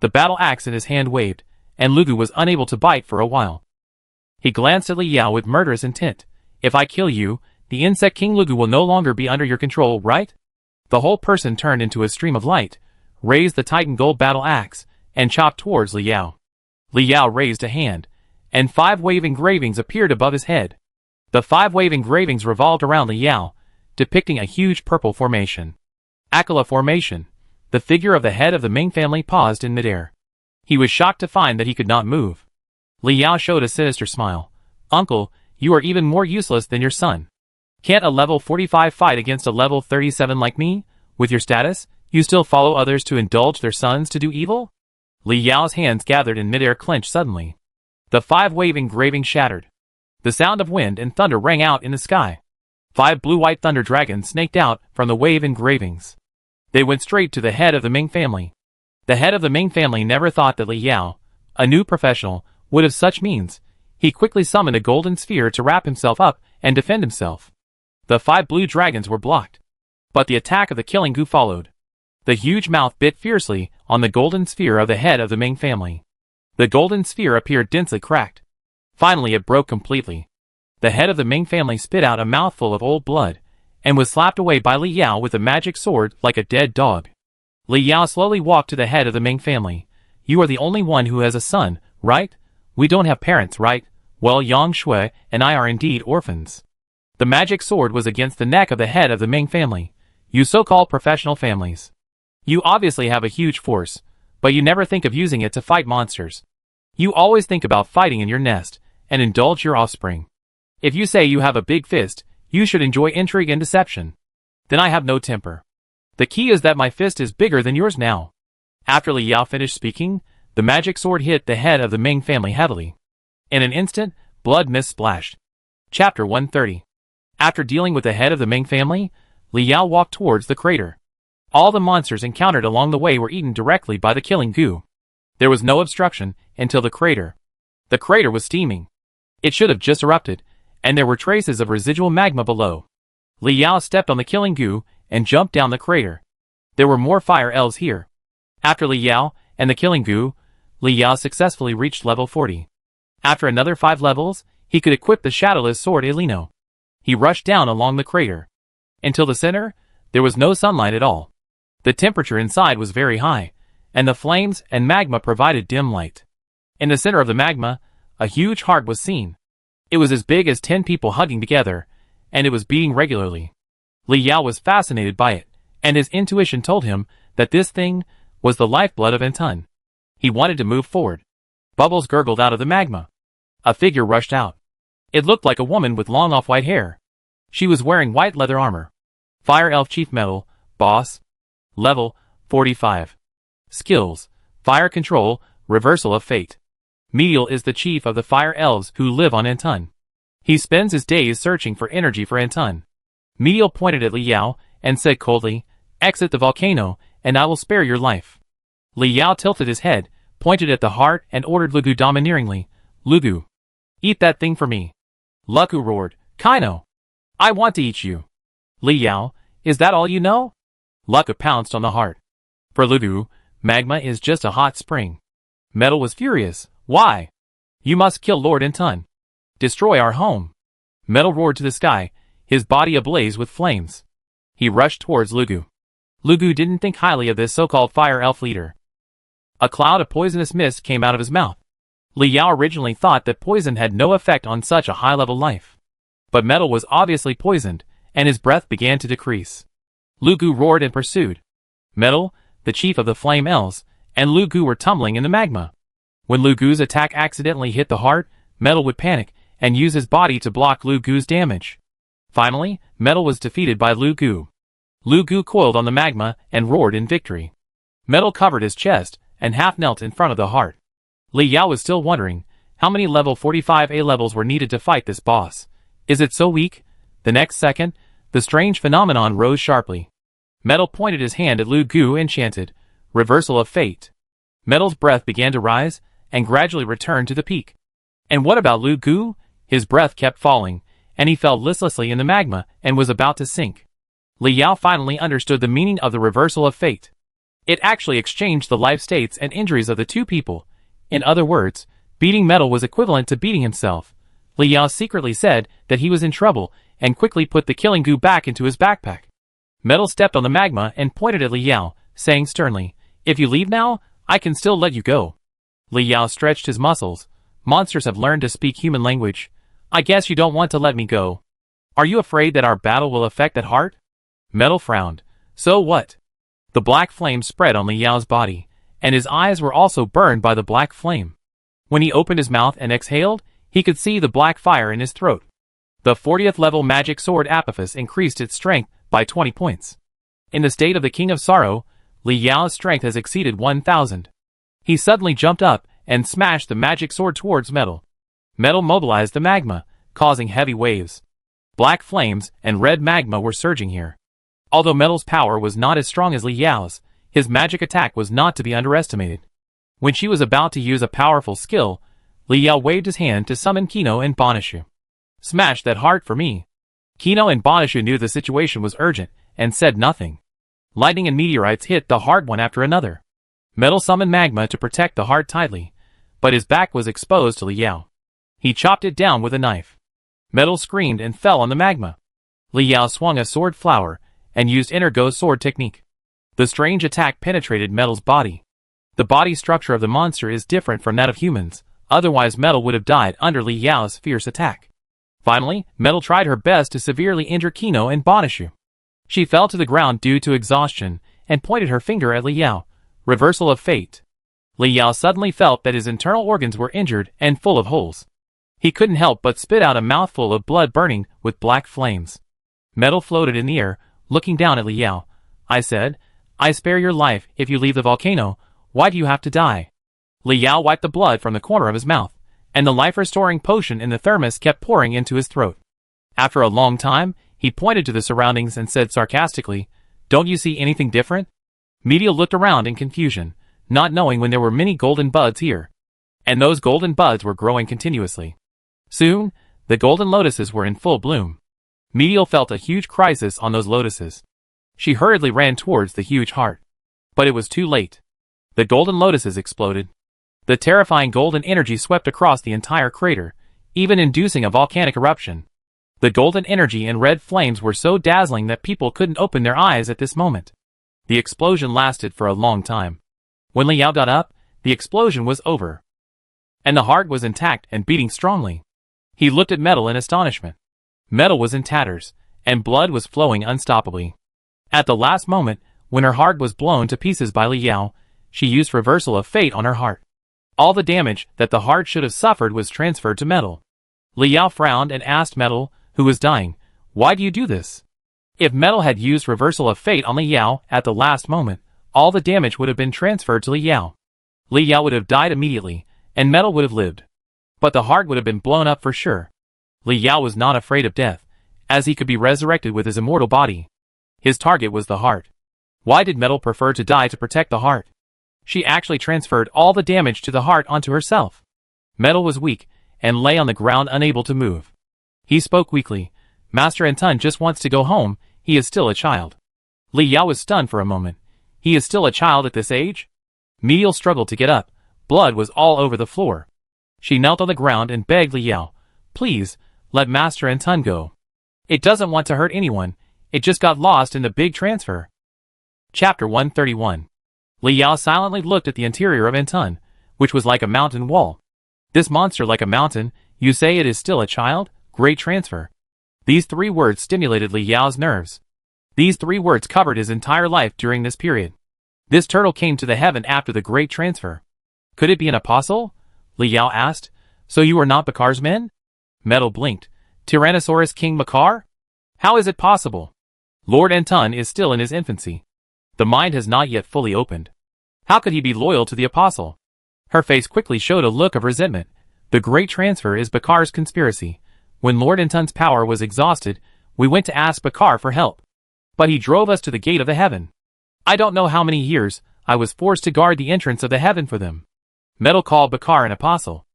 The battle axe in his hand waved, and Lu Gu was unable to bite for a while. He glanced at Li Yao with murderous intent. If I kill you, the insect king Lu Gu will no longer be under your control, right? The whole person turned into a stream of light, raised the Titan Gold battle axe, and chopped towards Li Yao. Li Yao raised a hand, and 5 wave engravings appeared above his head. The 5 wave engravings revolved around Li Yao, depicting a huge purple formation. Aquila formation. The figure of the head of the Ming family paused in midair. He was shocked to find that he could not move. Li Yao showed a sinister smile. Uncle, you are even more useless than your son. Can't a level 45 fight against a level 37 like me? With your status, you still follow others to indulge their sons to do evil? Li Yao's hands gathered in midair clenched suddenly. The 5 wave engraving shattered. The sound of wind and thunder rang out in the sky. 5 blue-white thunder dragons snaked out from the wave engravings. They went straight to the head of the Ming family. The head of the Ming family never thought that Li Yao, a new professional, would have such means. He quickly summoned a golden sphere to wrap himself up and defend himself. The 5 blue dragons were blocked. But the attack of the killing goo followed. The huge mouth bit fiercely on the golden sphere of the head of the Ming family. The golden sphere appeared densely cracked. Finally it broke completely. The head of the Ming family spit out a mouthful of old blood, and was slapped away by Li Yao with a magic sword like a dead dog. Li Yao slowly walked to the head of the Ming family. You are the only one who has a son, right? We don't have parents, right? Well, Yang Shui and I are indeed orphans. The magic sword was against the neck of the head of the Ming family. You so-called professional families. You obviously have a huge force, but you never think of using it to fight monsters. You always think about fighting in your nest, and indulge your offspring. If you say you have a big fist, you should enjoy intrigue and deception. Then I have no temper. The key is that my fist is bigger than yours now. After Li Yao finished speaking, the magic sword hit the head of the Ming family heavily. In an instant, blood mist splashed. Chapter 130. After dealing with the head of the Ming family, Li Yao walked towards the crater. All the monsters encountered along the way were eaten directly by the killing goo. There was no obstruction until the crater. The crater was steaming. It should have just erupted, and there were traces of residual magma below. Li Yao stepped on the killing goo and jumped down the crater. There were more fire elves here. After Li Yao and the killing goo, Li Yao successfully reached level 40. After another 5 levels, he could equip the shadowless sword Elino. He rushed down along the crater. Until the center, there was no sunlight at all. The temperature inside was very high, and the flames and magma provided dim light. In the center of the magma, a huge heart was seen. It was as big as 10 people hugging together, and it was beating regularly. Li Yao was fascinated by it, and his intuition told him that this thing was the lifeblood of Entun. He wanted to move forward. Bubbles gurgled out of the magma. A figure rushed out. It looked like a woman with long off-white hair. She was wearing white leather armor. Fire Elf Chief Metal, Boss. Level 45. Skills: Fire Control, Reversal of Fate. Medial is the chief of the fire elves who live on Entun. He spends his days searching for energy for Entun. Medial pointed at Li Yao and said coldly, "Exit the volcano, and I will spare your life." Li Yao tilted his head, pointed at the heart, and ordered Lu Gu domineeringly, "Lu Gu, eat that thing for me." Lu Gu roared, "Kaino! I want to eat you." Li Yao, "Is that all you know?" Lu Gu pounced on the heart. For Lu Gu, magma is just a hot spring. Metal was furious. "Why? You must kill Lord Entun. Destroy our home." Metal roared to the sky, his body ablaze with flames. He rushed towards Lu Gu. Lu Gu didn't think highly of this so-called fire elf leader. A cloud of poisonous mist came out of his mouth. Li Yao originally thought that poison had no effect on such a high-level life. But Metal was obviously poisoned, and his breath began to decrease. Lu Gu roared and pursued. Metal, the chief of the Flame Elves, and Lu Gu were tumbling in the magma. When Lu Gu's attack accidentally hit the heart, Metal would panic and use his body to block Lu Gu's damage. Finally, Metal was defeated by Lu Gu. Lu Gu coiled on the magma and roared in victory. Metal covered his chest and half knelt in front of the heart. Li Yao was still wondering how many level 45A levels were needed to fight this boss. Is it so weak? The next second, the strange phenomenon rose sharply. Metal pointed his hand at Lu Gu and chanted, "Reversal of Fate." Metal's breath began to rise and gradually returned to the peak. And what about Lu Gu? His breath kept falling, and he fell listlessly in the magma and was about to sink. Li Yao finally understood the meaning of the reversal of fate. It actually exchanged the life states and injuries of the two people. In other words, beating Metal was equivalent to beating himself. Li Yao secretly said that he was in trouble and quickly put the killing goo back into his backpack. Metal stepped on the magma and pointed at Li Yao, saying sternly, "If you leave now, I can still let you go." Li Yao stretched his muscles. "Monsters have learned to speak human language. I guess you don't want to let me go. Are you afraid that our battle will affect that heart?" Metal frowned. "So what?" The black flame spread on Li Yao's body, and his eyes were also burned by the black flame. When he opened his mouth and exhaled, he could see the black fire in his throat. The 40th level magic sword Apophis increased its strength by 20 points. In the state of the King of Sorrow, Li Yao's strength has exceeded 1,000. He suddenly jumped up and smashed the magic sword towards Metal. Metal mobilized the magma, causing heavy waves. Black flames and red magma were surging here. Although Metal's power was not as strong as Li Yao's, his magic attack was not to be underestimated. When she was about to use a powerful skill, Li Yao waved his hand to summon Kino and Bonishu. "Smash that heart for me." Kino and Bonishu knew the situation was urgent and said nothing. Lightning and meteorites hit the heart one after another. Metal summoned magma to protect the heart tightly, but his back was exposed to Li Yao. He chopped it down with a knife. Metal screamed and fell on the magma. Li Yao swung a sword flower and used inner ghost sword technique. The strange attack penetrated Metal's body. The body structure of the monster is different from that of humans, otherwise Metal would have died under Li Yao's fierce attack. Finally, Metal tried her best to severely injure Kino and Bonishu. She fell to the ground due to exhaustion and pointed her finger at Li Yao. Reversal of fate. Li Yao suddenly felt that his internal organs were injured and full of holes. He couldn't help but spit out a mouthful of blood burning with black flames. Metal floated in the air, looking down at Li Yao. "I said, I spare your life if you leave the volcano. Why do you have to die?" Li Yao wiped the blood from the corner of his mouth, and the life-restoring potion in the thermos kept pouring into his throat. After a long time, he pointed to the surroundings and said sarcastically, "Don't you see anything different?" Medial looked around in confusion, not knowing when there were many golden buds here. And those golden buds were growing continuously. Soon, the golden lotuses were in full bloom. Medial felt a huge crisis on those lotuses. She hurriedly ran towards the huge heart. But it was too late. The golden lotuses exploded. The terrifying golden energy swept across the entire crater, even inducing a volcanic eruption. The golden energy and red flames were so dazzling that people couldn't open their eyes at this moment. The explosion lasted for a long time. When Li Yao got up, the explosion was over. And the heart was intact and beating strongly. He looked at Metal in astonishment. Metal was in tatters, and blood was flowing unstoppably. At the last moment, when her heart was blown to pieces by Li Yao, she used reversal of fate on her heart. All the damage that the heart should have suffered was transferred to Metal. Li Yao frowned and asked Metal, who was dying, "Why do you do this?" If Metal had used reversal of fate on Li Yao at the last moment, all the damage would have been transferred to Li Yao. Li Yao would have died immediately, and Metal would have lived. But the heart would have been blown up for sure. Li Yao was not afraid of death, as he could be resurrected with his immortal body. His target was the heart. Why did Metal prefer to die to protect the heart? She actually transferred all the damage to the heart onto herself. Metal was weak, and lay on the ground unable to move. He spoke weakly. "Master Anton just wants to go home, he is still a child." Li Yao was stunned for a moment. He is still a child at this age? Medial struggled to get up. Blood was all over the floor. She knelt on the ground and begged Li Yao, "Please, let Master Anton go. It doesn't want to hurt anyone, it just got lost in the big transfer." Chapter 131. Li Yao silently looked at the interior of Anton, which was like a mountain wall. This monster like a mountain, you say it is still a child? Great transfer. These 3 words stimulated Li Yao's nerves. These 3 words covered his entire life during this period. This turtle came to the heaven after the great transfer. Could it be an apostle? Li Yao asked. "So you are not Bakar's men?" Metal blinked. "Tyrannosaurus King Bakar? How is it possible? Lord Anton is still in his infancy. The mind has not yet fully opened. How could he be loyal to the apostle?" Her face quickly showed a look of resentment. "The great transfer is Bakar's conspiracy. When Lord Anton's power was exhausted, we went to ask Bakar for help. But he drove us to the gate of the heaven. I don't know how many years I was forced to guard the entrance of the heaven for them." Metal called Bakar an apostle.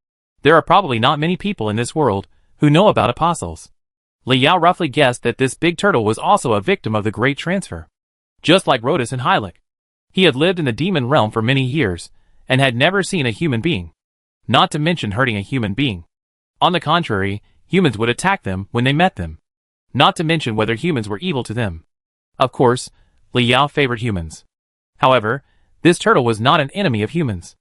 There are probably not many people in this world who know about apostles. Li Yao roughly guessed that this big turtle was also a victim of the Great Transfer. Just like Rhodus and Hylic. He had lived in the demon realm for many years, and had never seen a human being. Not to mention hurting a human being. On the contrary, humans would attack them when they met them. Not to mention whether humans were evil to them. Of course, Li Yao favored humans. However, this turtle was not an enemy of humans.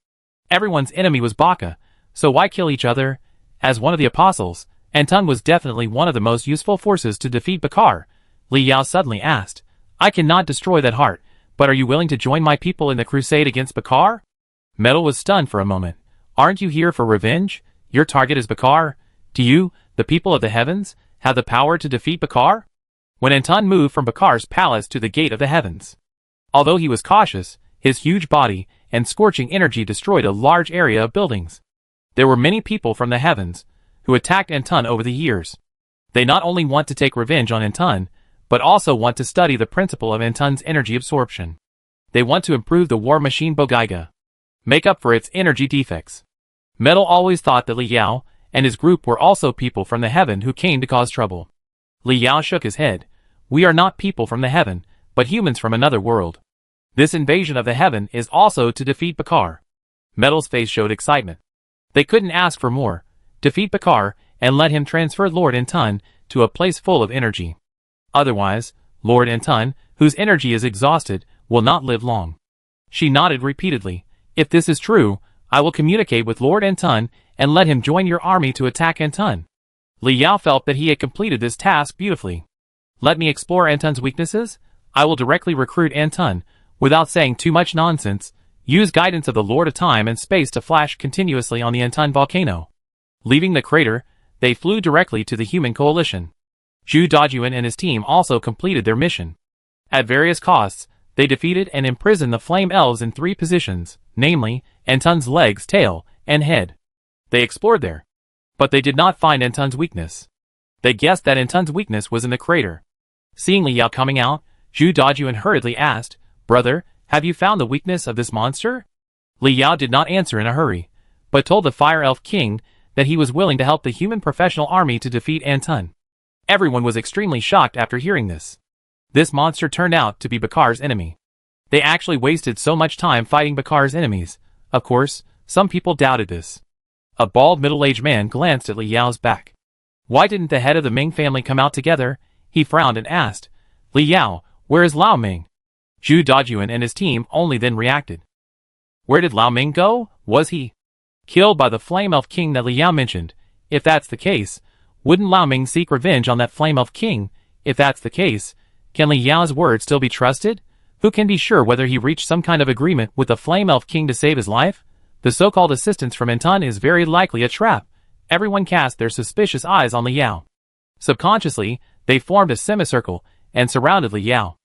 Everyone's enemy was Baka, so why kill each other? As one of the apostles, Anton was definitely one of the most useful forces to defeat Bakar. Li Yao suddenly asked, I cannot destroy that heart, but are you willing to join my people in the crusade against Bakar? Metal was stunned for a moment. Aren't you here for revenge? Your target is Bakar. Do you, the people of the heavens, have the power to defeat Bakar? When Anton moved from Bakar's palace to the gate of the heavens. Although he was cautious, his huge body and scorching energy destroyed a large area of buildings. There were many people from the heavens who attacked Anton over the years. They not only want to take revenge on Anton, but also want to study the principle of Anton's energy absorption. They want to improve the war machine Bogaiga. Make up for its energy defects. Metal always thought that Li Yao and his group were also people from the heaven who came to cause trouble. Li Yao shook his head. We are not people from the heaven, but humans from another world. This invasion of the heaven is also to defeat Bakar. Metal's face showed excitement. They couldn't ask for more. Defeat Bakar and let him transfer Lord Anton to a place full of energy. Otherwise, Lord Anton, whose energy is exhausted, will not live long. She nodded repeatedly. If this is true, I will communicate with Lord Anton and let him join your army to attack Anton. Li Yao felt that he had completed this task beautifully. Let me explore Anton's weaknesses. I will directly recruit Anton, without saying too much nonsense. Use guidance of the Lord of Time and Space to flash continuously on the Anton volcano. Leaving the crater, they flew directly to the human coalition. Zhu Dajuan and his team also completed their mission. At various costs, they defeated and imprisoned the flame elves in 3 positions, namely, Anton's legs, tail, and head. They explored there. But they did not find Anton's weakness. They guessed that Anton's weakness was in the crater. Seeing Li Yao coming out, Zhu Dajuan hurriedly asked, Brother, have you found the weakness of this monster? Li Yao did not answer in a hurry, but told the Fire Elf King that he was willing to help the human professional army to defeat Anton. Everyone was extremely shocked after hearing this. This monster turned out to be Bakar's enemy. They actually wasted so much time fighting Bakar's enemies. Of course, some people doubted this. A bald middle-aged man glanced at Li Yao's back. Why didn't the head of the Ming family come out together? He frowned and asked, Li Yao, where is Lao Ming? Zhu Dajuan and his team only then reacted. Where did Lao Ming go? Was he killed by the Flame Elf King that Li Yao mentioned? If that's the case, wouldn't Lao Ming seek revenge on that Flame Elf King? If that's the case, can Li Yao's word still be trusted? Who can be sure whether he reached some kind of agreement with the Flame Elf King to save his life? The so-called assistance from Anton is very likely a trap. Everyone cast their suspicious eyes on Li Yao. Subconsciously, they formed a semicircle and surrounded Li Yao.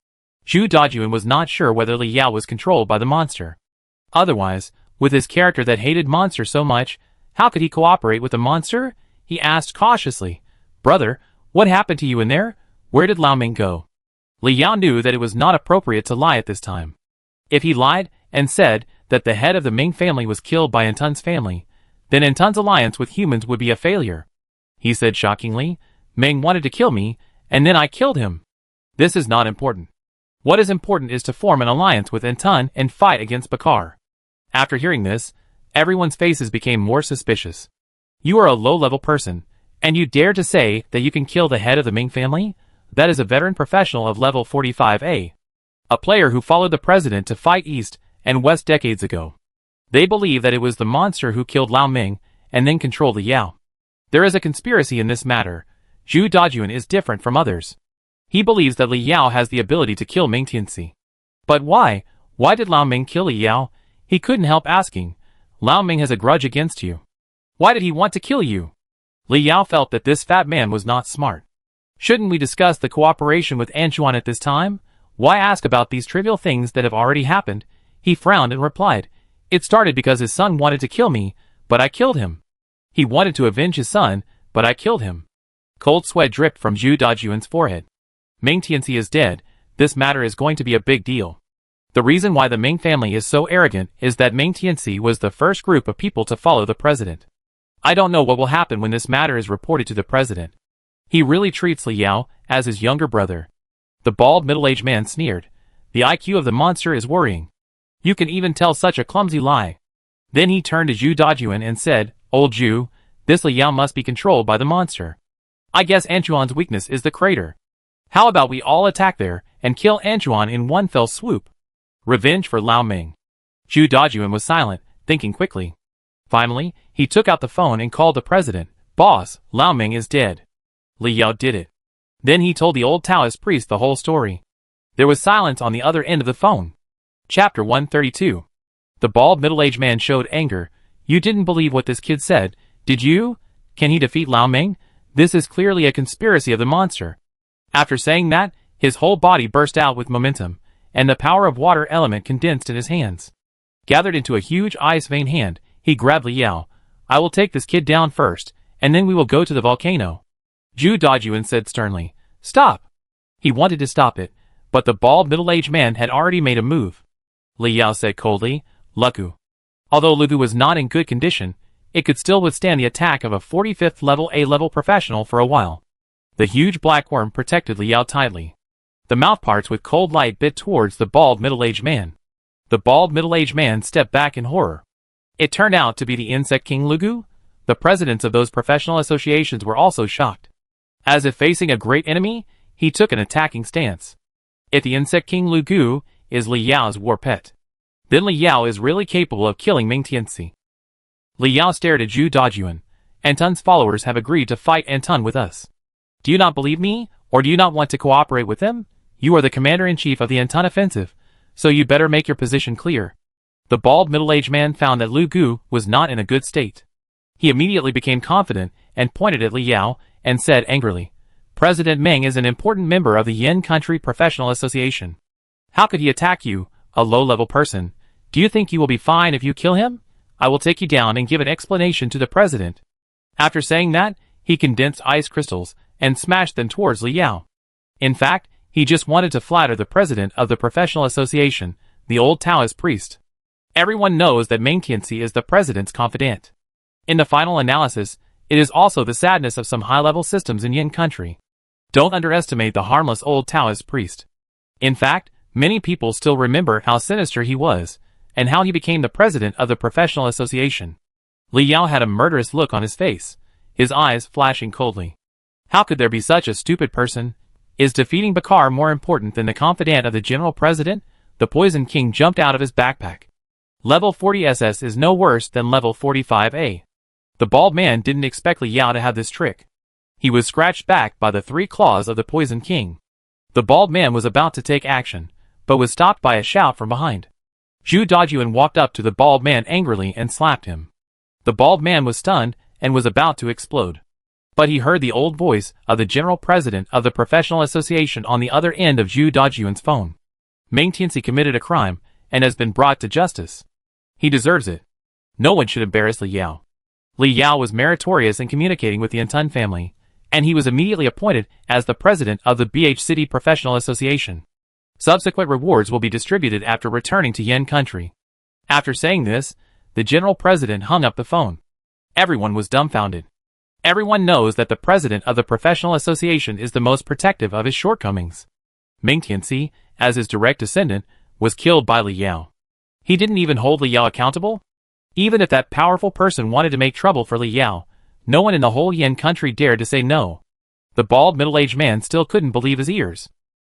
Zhu Dajuan was not sure whether Li Yao was controlled by the monster. Otherwise, with his character that hated monsters so much, how could he cooperate with the monster? He asked cautiously, Brother, what happened to you in there? Where did Lao Ming go? Li Yao knew that it was not appropriate to lie at this time. If he lied and said that the head of the Ming family was killed by Anton's family, then Anton's alliance with humans would be a failure. He said shockingly, Ming wanted to kill me, and then I killed him. This is not important. What is important is to form an alliance with Anton and fight against Bakar. After hearing this, everyone's faces became more suspicious. You are a low-level person, and you dare to say that you can kill the head of the Ming family? That is a veteran professional of level 45A. A player who followed the president to fight East and West decades ago. They believe that it was the monster who killed Lao Ming and then controlled Li Yao. There is a conspiracy in this matter. Zhu Dajuan is different from others. He believes that Li Yao has the ability to kill Ming Tianxi. But why? Why did Lao Ming kill Li Yao? He couldn't help asking. Lao Ming has a grudge against you. Why did he want to kill you? Li Yao felt that this fat man was not smart. Shouldn't we discuss the cooperation with Anchuan at this time? Why ask about these trivial things that have already happened? He frowned and replied, It started because his son wanted to kill me, but I killed him. He wanted to avenge his son, but I killed him. Cold sweat dripped from Zhu Dajuan's forehead. Ming Tianxi is dead. This matter is going to be a big deal. The reason why the Ming family is so arrogant is that Ming Tianxi was the first group of people to follow the president. I don't know what will happen when this matter is reported to the president. He really treats Li Yao as his younger brother. The bald middle-aged man sneered. The IQ of the monster is worrying. You can even tell such a clumsy lie. Then he turned to Zhu Dajuan and said, Old Zhu, this Li Yao must be controlled by the monster. I guess Anchuan's weakness is the crater. How about we all attack there and kill Anchuan in one fell swoop? Revenge for Lao Ming. Zhu Dajuan was silent, thinking quickly. Finally, he took out the phone and called the president. Boss, Lao Ming is dead. Li Yao did it. Then he told the old Taoist priest the whole story. There was silence on the other end of the phone. Chapter 132. The bald middle-aged man showed anger. You didn't believe what this kid said, did you? Can he defeat Lao Ming? This is clearly a conspiracy of the monster. After saying that, his whole body burst out with momentum, and the power of water element condensed in his hands. Gathered into a huge ice vein hand, he grabbed Li Yao. I will take this kid down first, and then we will go to the volcano. Zhu Dajuan said sternly. Stop! He wanted to stop it, but the bald middle-aged man had already made a move. Li Yao said coldly, Lugu. Although Lugu was not in good condition, it could still withstand the attack of a 45th level A-level professional for a while. The huge black worm protected Li Yao tightly. The mouthparts with cold light bit towards the bald middle-aged man. The bald middle-aged man stepped back in horror. It turned out to be the insect king Lugu. The presidents of those professional associations were also shocked. As if facing a great enemy, he took an attacking stance. If the insect king Lugu is Li Yao's war pet, then Li Yao is really capable of killing Ming Tianxi. Li Yao stared at Zhu Dajuan. Antun's followers have agreed to fight Antun with us. Do you not believe me, or do you not want to cooperate with them? You are the commander-in-chief of the Antun offensive, so you better make your position clear. The bald middle-aged man found that Lu Gu was not in a good state. He immediately became confident and pointed at Li Yao and said angrily, President Meng is an important member of the Yin Country Professional Association. How could he attack you, a low-level person? Do you think you will be fine if you kill him? I will take you down and give an explanation to the president. After saying that, he condensed ice crystals and smashed them towards Li Yao. In fact, he just wanted to flatter the president of the professional association, the old Taoist priest. Everyone knows that Meng Tianxi is the president's confidant. In the final analysis, it is also the sadness of some high-level systems in Yin country. Don't underestimate the harmless old Taoist priest. In fact, many people still remember how sinister he was, and how he became the president of the professional association. Li Yao had a murderous look on his face, his eyes flashing coldly. How could there be such a stupid person? Is defeating Bakar more important than the confidant of the general president? The Poison King jumped out of his backpack. Level 40 SS is no worse than level 45A. The bald man didn't expect Li Yao to have this trick. He was scratched back by the 3 claws of the Poison King. The bald man was about to take action, but was stopped by a shout from behind. Zhu Dajuan walked up to the bald man angrily and slapped him. The bald man was stunned and was about to explode. But he heard the old voice of the general president of the professional association on the other end of Zhu Dajuan's phone. Meng Tianxi committed a crime and has been brought to justice. He deserves it. No one should embarrass Li Yao. Li Yao was meritorious in communicating with the Antun family, and he was immediately appointed as the president of the BH City Professional Association. Subsequent rewards will be distributed after returning to Yin country. After saying this, the general president hung up the phone. Everyone was dumbfounded. Everyone knows that the president of the professional association is the most protective of his shortcomings. Ming Tianxi, as his direct descendant, was killed by Li Yao. He didn't even hold Li Yao accountable? Even if that powerful person wanted to make trouble for Li Yao, no one in the whole Yin country dared to say no. The bald middle-aged man still couldn't believe his ears.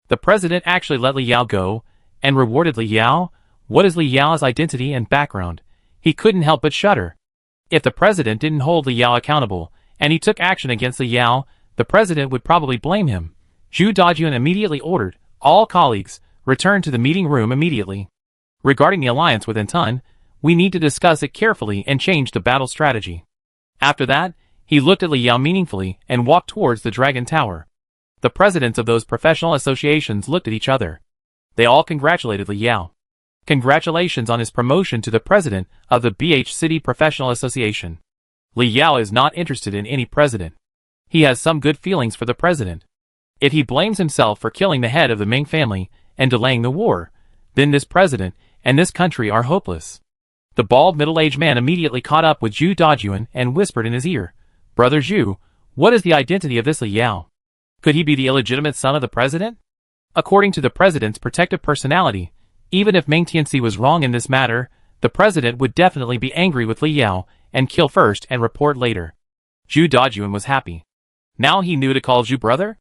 The president actually let Li Yao go, and rewarded Li Yao? What is Li Yao's identity and background? He couldn't help but shudder. If the president didn't hold Li Yao accountable, and he took action against Li Yao, the president would probably blame him. Zhu Dajuan immediately ordered all colleagues return to the meeting room immediately. Regarding the alliance with Antun, we need to discuss it carefully and change the battle strategy. After that, he looked at Li Yao meaningfully and walked towards the Dragon Tower. The presidents of those professional associations looked at each other. They all congratulated Li Yao. Congratulations on his promotion to the president of the BH City Professional Association. Li Yao is not interested in any president. He has some good feelings for the president. If he blames himself for killing the head of the Ming family and delaying the war, then this president and this country are hopeless. The bald middle-aged man immediately caught up with Zhu Dajuan and whispered in his ear, Brother Zhu, What is the identity of this Li Yao? Could he be the illegitimate son of the president? According to the president's protective personality, even if Meng Tianxi was wrong in this matter, the president would definitely be angry with Li Yao and kill first and report later. Zhu Dajuan was happy. Now he knew to call Zhu brother?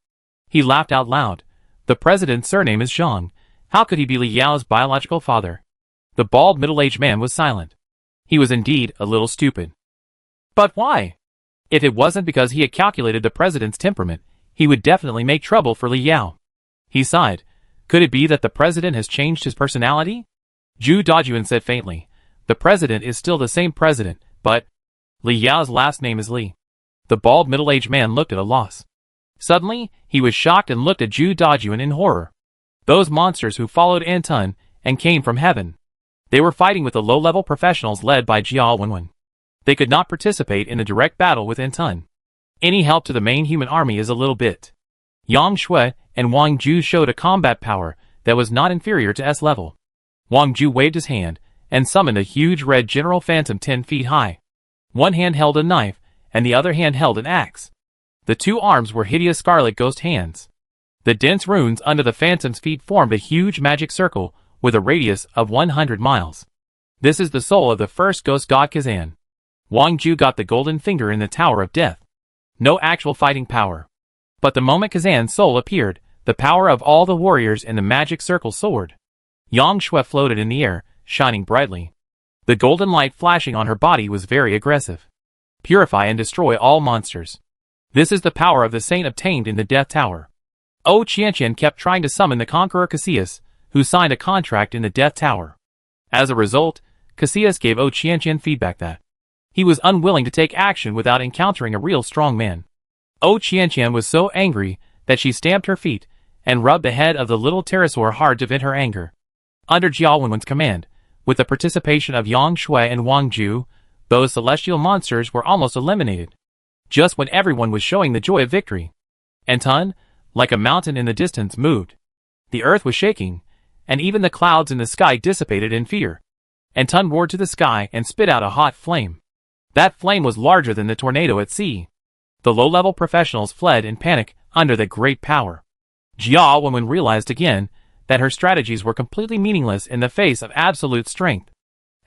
He laughed out loud. The president's surname is Zhang. How could he be Li Yao's biological father? The bald middle-aged man was silent. He was indeed a little stupid. But why? If it wasn't because he had calculated the president's temperament, he would definitely make trouble for Li Yao. He sighed. Could it be that the president has changed his personality? Zhu Dajuan said faintly. The president is still the same president, but Li Yao's last name is Li. The bald middle-aged man looked at a loss. Suddenly, he was shocked and looked at Zhu Dajuan in horror. Those monsters who followed Anton and came from heaven. They were fighting with the low-level professionals led by Jiao Wenwen. They could not participate in a direct battle with Anton. Any help to the main human army is a little bit. Yang Shui and Wang Ju showed a combat power that was not inferior to S level. Wang Ju waved his hand and summoned a huge red General Phantom 10 feet high. One hand held a knife and the other hand held an axe. The two arms were hideous scarlet ghost hands. The dense runes under the Phantom's feet formed a huge magic circle with a radius of 100 miles. This is the soul of the first ghost god Kazan. Wang Ju got the golden finger in the Tower of Death. No actual fighting power. But the moment Kazan's soul appeared, the power of all the warriors in the magic circle soared. Yang Shui floated in the air, shining brightly. The golden light flashing on her body was very aggressive. Purify and destroy all monsters. This is the power of the saint obtained in the Death Tower. O Qianqian kept trying to summon the conqueror Cassius, who signed a contract in the Death Tower. As a result, Cassius gave O Qianqian feedback that he was unwilling to take action without encountering a real strong man. O Qianqian was so angry that she stamped her feet and rubbed the head of the little pterosaur hard to vent her anger. Under Jiao Wenwen's command, with the participation of Yang Shui and Wang Ju, those celestial monsters were almost eliminated. Just when everyone was showing the joy of victory, Anton, like a mountain in the distance, moved. The earth was shaking, and even the clouds in the sky dissipated in fear. Anton roared to the sky and spit out a hot flame. That flame was larger than the tornado at sea. The low-level professionals fled in panic under the great power. Jiao Wenwen realized again that her strategies were completely meaningless in the face of absolute strength.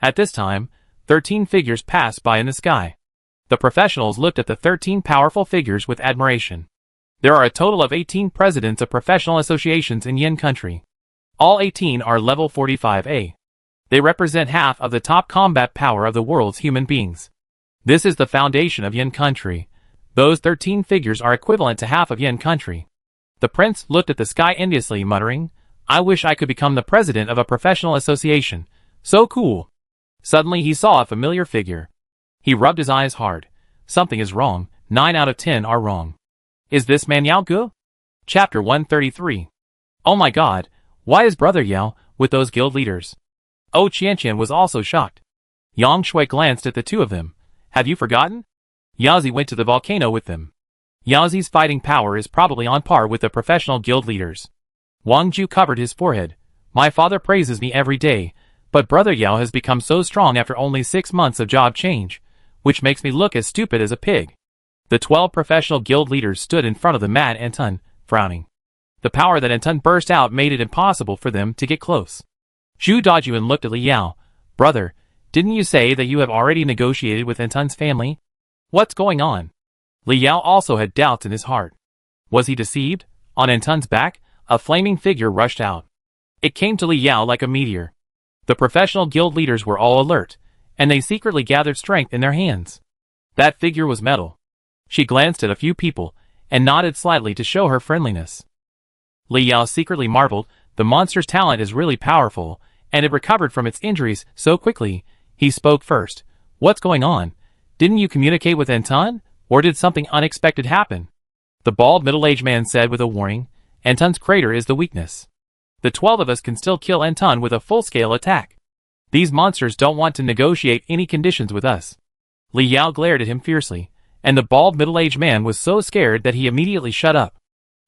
At this time, 13 figures passed by in the sky. The professionals looked at the 13 powerful figures with admiration. There are a total of 18 presidents of professional associations in Yin country. All 18 are level 45A. They represent half of the top combat power of the world's human beings. This is the foundation of Yin country. Those 13 figures are equivalent to half of Yin country. The prince looked at the sky enviously, muttering, "I wish I could become the president of a professional association. So cool." Suddenly he saw a familiar figure. He rubbed his eyes hard. Something is wrong. 9 out of 10 are wrong. Is this man Yao Gu? Chapter 133. Oh my god, why is brother Yao with those guild leaders? O Qianqian was also shocked. Yang Shui glanced at the two of them. Have you forgotten? Yaozi went to the volcano with them. Yaozi's fighting power is probably on par with the professional guild leaders. Wang Ju covered his forehead. My father praises me every day, but brother Yao has become so strong after only 6 months of job change, which makes me look as stupid as a pig. The 12 professional guild leaders stood in front of the mad Anton, frowning. The power that Anton burst out made it impossible for them to get close. Zhu Dajuan looked at Li Yao. Brother, didn't you say that you have already negotiated with Anton's family? What's going on? Li Yao also had doubts in his heart. Was he deceived? On Anton's back, a flaming figure rushed out. It came to Li Yao like a meteor. The professional guild leaders were all alert, and they secretly gathered strength in their hands. That figure was metal. She glanced at a few people, and nodded slightly to show her friendliness. Li Yao secretly marveled, the monster's talent is really powerful, and it recovered from its injuries so quickly. He spoke first. What's going on? Didn't you communicate with Anton, or did something unexpected happen? The bald middle-aged man said with a warning, Anton's crater is the weakness. The 12 of us can still kill Anton with a full-scale attack. These monsters don't want to negotiate any conditions with us. Li Yao glared at him fiercely, and the bald middle-aged man was so scared that he immediately shut up.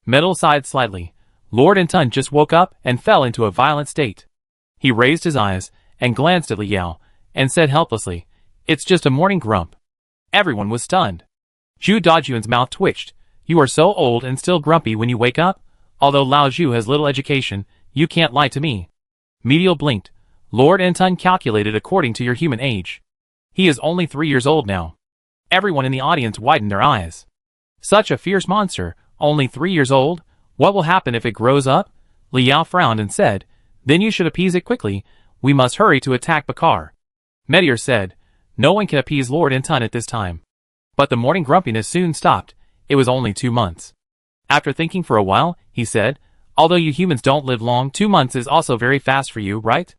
Metal sighed slightly. Lord Anton just woke up and fell into a violent state. He raised his eyes and glanced at Li Yao, and said helplessly, It's just a morning grump. Everyone was stunned. Zhu Dajuan's mouth twitched. You are so old and still grumpy when you wake up? Although Lao Zhu has little education, you can't lie to me. Medial blinked. Lord Entun calculated according to your human age. He is only 3 years old now. Everyone in the audience widened their eyes. Such a fierce monster, only 3 years old? What will happen if it grows up? Li Yao frowned and said, then you should appease it quickly. We must hurry to attack Bakar. Meteor said, no one can appease Lord Entun at this time. But the morning grumpiness soon stopped. It was only 2 months. After thinking for a while, he said, although you humans don't live long, 2 months is also very fast for you, right?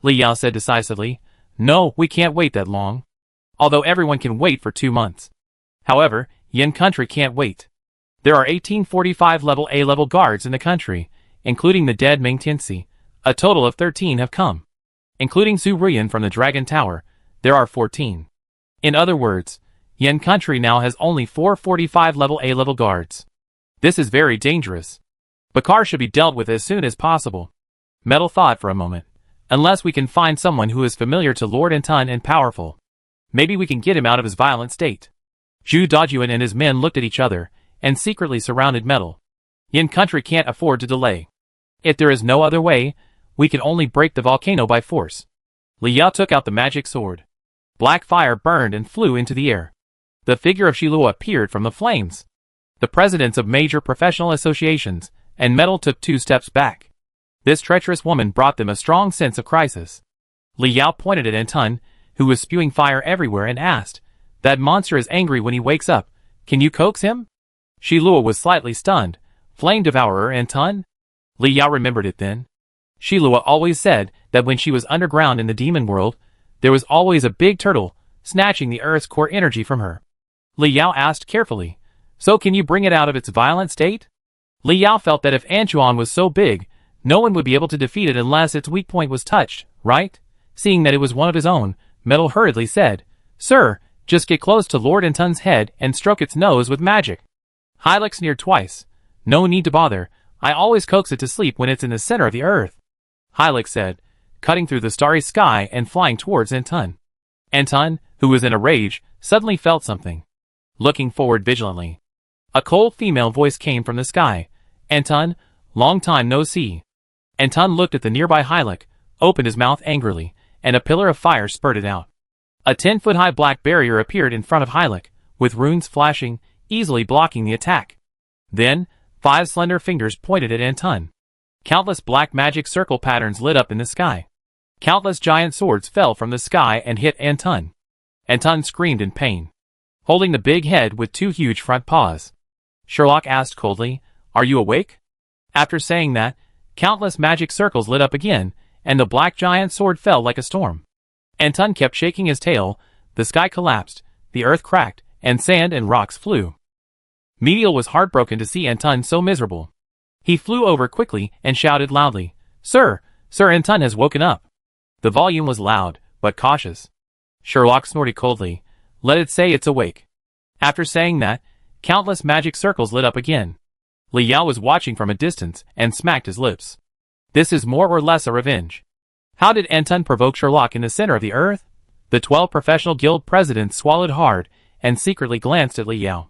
Li Yao said decisively, no, we can't wait that long. Although everyone can wait for 2 months. However, Yin country can't wait. There are 1845 level A-level guards in the country, including the dead Ming Tianxi. A total of 13 have come. Including Su Ruyan from the Dragon Tower, there are 14. In other words, Yin country now has only 445 level A-level guards. This is very dangerous. Bakar should be dealt with as soon as possible. Metal thought for a moment. Unless we can find someone who is familiar to Lord Entun and powerful. Maybe we can get him out of his violent state. Zhu Dajuan and his men looked at each other, and secretly surrounded Metal. Yin country can't afford to delay. If there is no other way, we can only break the volcano by force. Li Yao took out the magic sword. Black fire burned and flew into the air. The figure of Shiluo appeared from the flames. The presidents of major professional associations, and Metal took 2 steps back. This treacherous woman brought them a strong sense of crisis. Li Yao pointed at Entun, who was spewing fire everywhere, and asked, that monster is angry when he wakes up. Can you coax him? Shiluo was slightly stunned. Flame devourer Entun? Li Yao remembered it then. Shiluo always said that when she was underground in the demon world, there was always a big turtle, snatching the earth's core energy from her. Li Yao asked carefully, so can you bring it out of its violent state? Li Yao felt that if Anchuan was so big, no one would be able to defeat it unless its weak point was touched, right? Seeing that it was one of his own, Metal hurriedly said, sir, just get close to Lord Entun's head and stroke its nose with magic. Hylik sneered twice. No need to bother, I always coax it to sleep when it's in the center of the earth. Hylik said, cutting through the starry sky and flying towards Entun. Entun, who was in a rage, suddenly felt something. Looking forward vigilantly. A cold female voice came from the sky. Entun, long time no see. Entun looked at the nearby Hylik, opened his mouth angrily, and a pillar of fire spurted out. A 10-foot-high black barrier appeared in front of Hylik, with runes flashing, easily blocking the attack. Then, 5 slender fingers pointed at Entun. Countless black magic circle patterns lit up in the sky. Countless giant swords fell from the sky and hit Entun. Entun screamed in pain, holding the big head with 2 huge front paws. Sherlock asked coldly, are you awake? After saying that, countless magic circles lit up again, and the black giant sword fell like a storm. Entun kept shaking his tail, the sky collapsed, the earth cracked, and sand and rocks flew. Medial was heartbroken to see Entun so miserable. He flew over quickly and shouted loudly, Sir, Entun has woken up. The volume was loud, but cautious. Sherlock snorted coldly, let it say it's awake. After saying that, countless magic circles lit up again. Li Yao was watching from a distance and smacked his lips. This is more or less a revenge. How did Entun provoke Sherlock in the center of the earth? The 12 professional guild presidents swallowed hard and secretly glanced at Li Yao.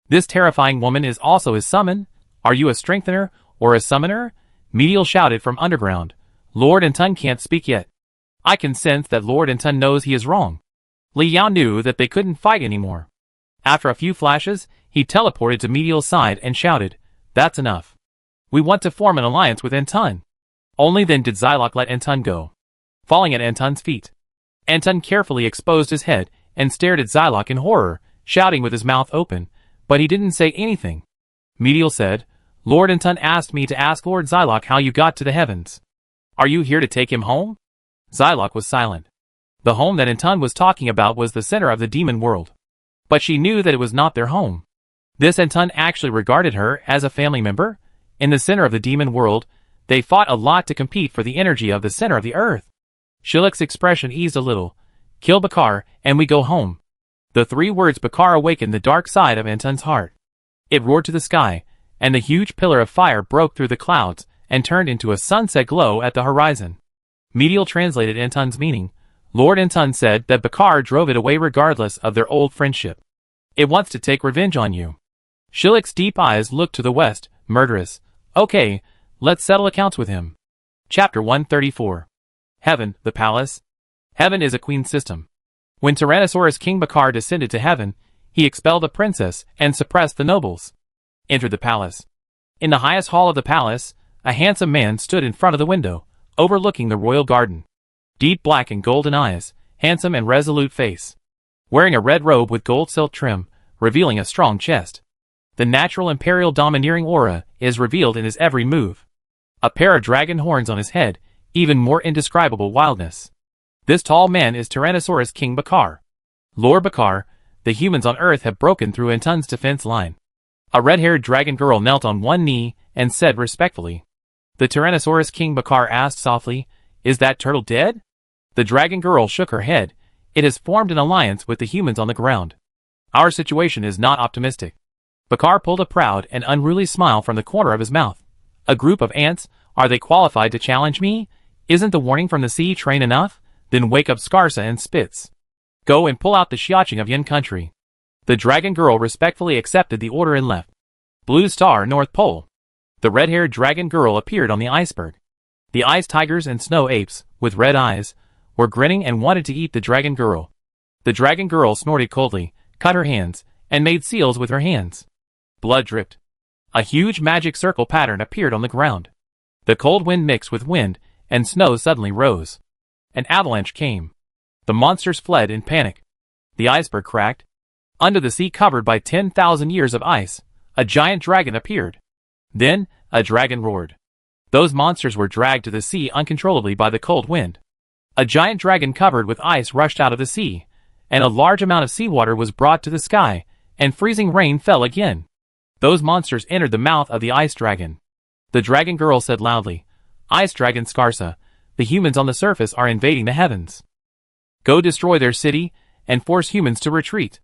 This terrifying woman is also his summon? Are you a strengthener or a summoner? Medial shouted from underground. Lord Entun can't speak yet. I can sense that Lord Entun knows he is wrong. Li Yao knew that they couldn't fight anymore. After a few flashes, he teleported to Medial's side and shouted, that's enough. We want to form an alliance with Entun. Only then did Zylok let Entun go. Falling at Entun's feet. Entun carefully exposed his head and stared at Zylok in horror, shouting with his mouth open, but he didn't say anything. Medial said, Lord Entun asked me to ask Lord Zylok how you got to the heavens. Are you here to take him home? Zylok was silent. The home that Entun was talking about was the center of the demon world. But she knew that it was not their home. This Entun actually regarded her as a family member. In the center of the demon world, they fought a lot to compete for the energy of the center of the earth. Shilik's expression eased a little. Kill Bakar, and we go home. The 3 words Bakar awakened the dark side of Entun's heart. It roared to the sky, and the huge pillar of fire broke through the clouds and turned into a sunset glow at the horizon. Medial translated Entun's meaning. Lord Entun said that Bakar drove it away regardless of their old friendship. It wants to take revenge on you. Shilik's deep eyes looked to the west, murderous. Okay, let's settle accounts with him. Chapter 134. Heaven, the Palace. Heaven is a queen system. When Tyrannosaurus King Bakar descended to heaven, he expelled the princess and suppressed the nobles. Entered the palace. In the highest hall of the palace, a handsome man stood in front of the window, overlooking the royal garden. Deep black and golden eyes, handsome and resolute face. Wearing a red robe with gold silk trim, revealing a strong chest. The natural imperial domineering aura is revealed in his every move. A pair of dragon horns on his head, even more indescribable wildness. This tall man is Tyrannosaurus King Bakar. Lord Bakar, the humans on Earth have broken through Antun's defense line. A red-haired dragon girl knelt on one knee and said respectfully. The Tyrannosaurus King Bakar asked softly, "Is that turtle dead?" The dragon girl shook her head. "It has formed an alliance with the humans on the ground. Our situation is not optimistic." Bakar pulled a proud and unruly smile from the corner of his mouth. "A group of ants? Are they qualified to challenge me? Isn't the warning from the sea train enough? Then wake up Scarsa and Spitz. Go and pull out the Xiaoqing of Yin country." The dragon girl respectfully accepted the order and left. Blue Star, North Pole. The red-haired dragon girl appeared on the iceberg. The ice tigers and snow apes, with red eyes, were grinning and wanted to eat the dragon girl. The dragon girl snorted coldly, cut her hands, and made seals with her hands. Blood dripped. A huge magic circle pattern appeared on the ground. The cold wind mixed with wind, and snow suddenly rose. An avalanche came. The monsters fled in panic. The iceberg cracked. Under the sea covered by 10,000 years of ice, a giant dragon appeared. Then, a dragon roared. Those monsters were dragged to the sea uncontrollably by the cold wind. A giant dragon covered with ice rushed out of the sea, and a large amount of seawater was brought to the sky, and freezing rain fell again. Those monsters entered the mouth of the ice dragon. The dragon girl said loudly, "Ice dragon Scarsa, the humans on the surface are invading the heavens. Go destroy their city, and force humans to retreat."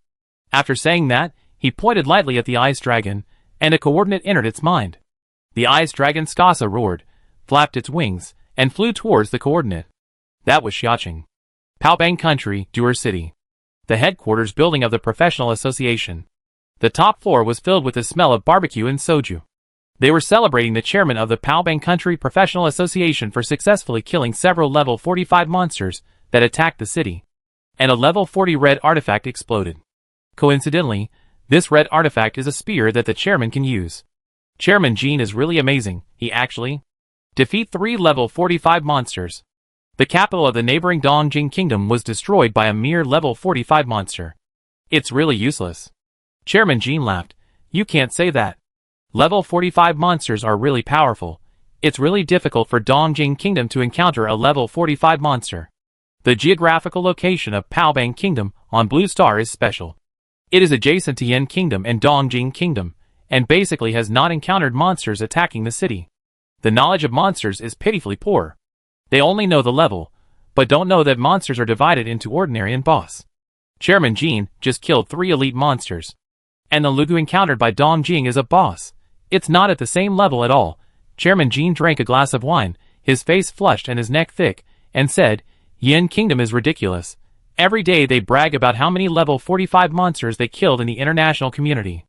After saying that, he pointed lightly at the ice dragon, and a coordinate entered its mind. The ice dragon Scarsa roared, flapped its wings, and flew towards the coordinate. That was Xiaoqing. Palbang Country, Duer City. The headquarters building of the professional association. The top floor was filled with the smell of barbecue and soju. They were celebrating the chairman of the Palbang Country Professional Association for successfully killing several level 45 monsters that attacked the city. And a level 40 red artifact exploded. Coincidentally, this red artifact is a spear that the chairman can use. Chairman Jean is really amazing. He actually defeat 3 level 45 monsters. The capital of the neighboring Dongjing Kingdom was destroyed by a mere level 45 monster. It's really useless. Chairman Jean laughed. You can't say that. Level 45 monsters are really powerful. It's really difficult for Dongjing Kingdom to encounter a level 45 monster. The geographical location of Palbang Kingdom on Blue Star is special. It is adjacent to Yin Kingdom and Dongjing Kingdom, and basically has not encountered monsters attacking the city. The knowledge of monsters is pitifully poor. They only know the level, but don't know that monsters are divided into ordinary and boss. Chairman Jean just killed 3 elite monsters. And the Lugu encountered by Dongjing is a boss. It's not at the same level at all. Chairman Jean drank a glass of wine, his face flushed and his neck thick, and said, Yin Kingdom is ridiculous. Every day they brag about how many level 45 monsters they killed in the international community.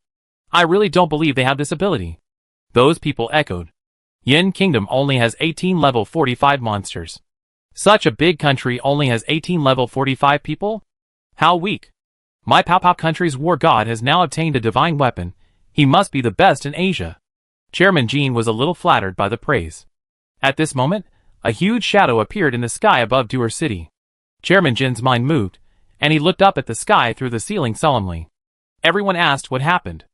I really don't believe they have this ability. Those people echoed. Yin Kingdom only has 18 level 45 monsters. Such a big country only has 18 level 45 people? How weak. My Pao country's war god has now obtained a divine weapon. He must be the best in Asia. Chairman Jean was a little flattered by the praise. At this moment, a huge shadow appeared in the sky above Duer City. Chairman Jin's mind moved, and he looked up at the sky through the ceiling solemnly. Everyone asked what happened.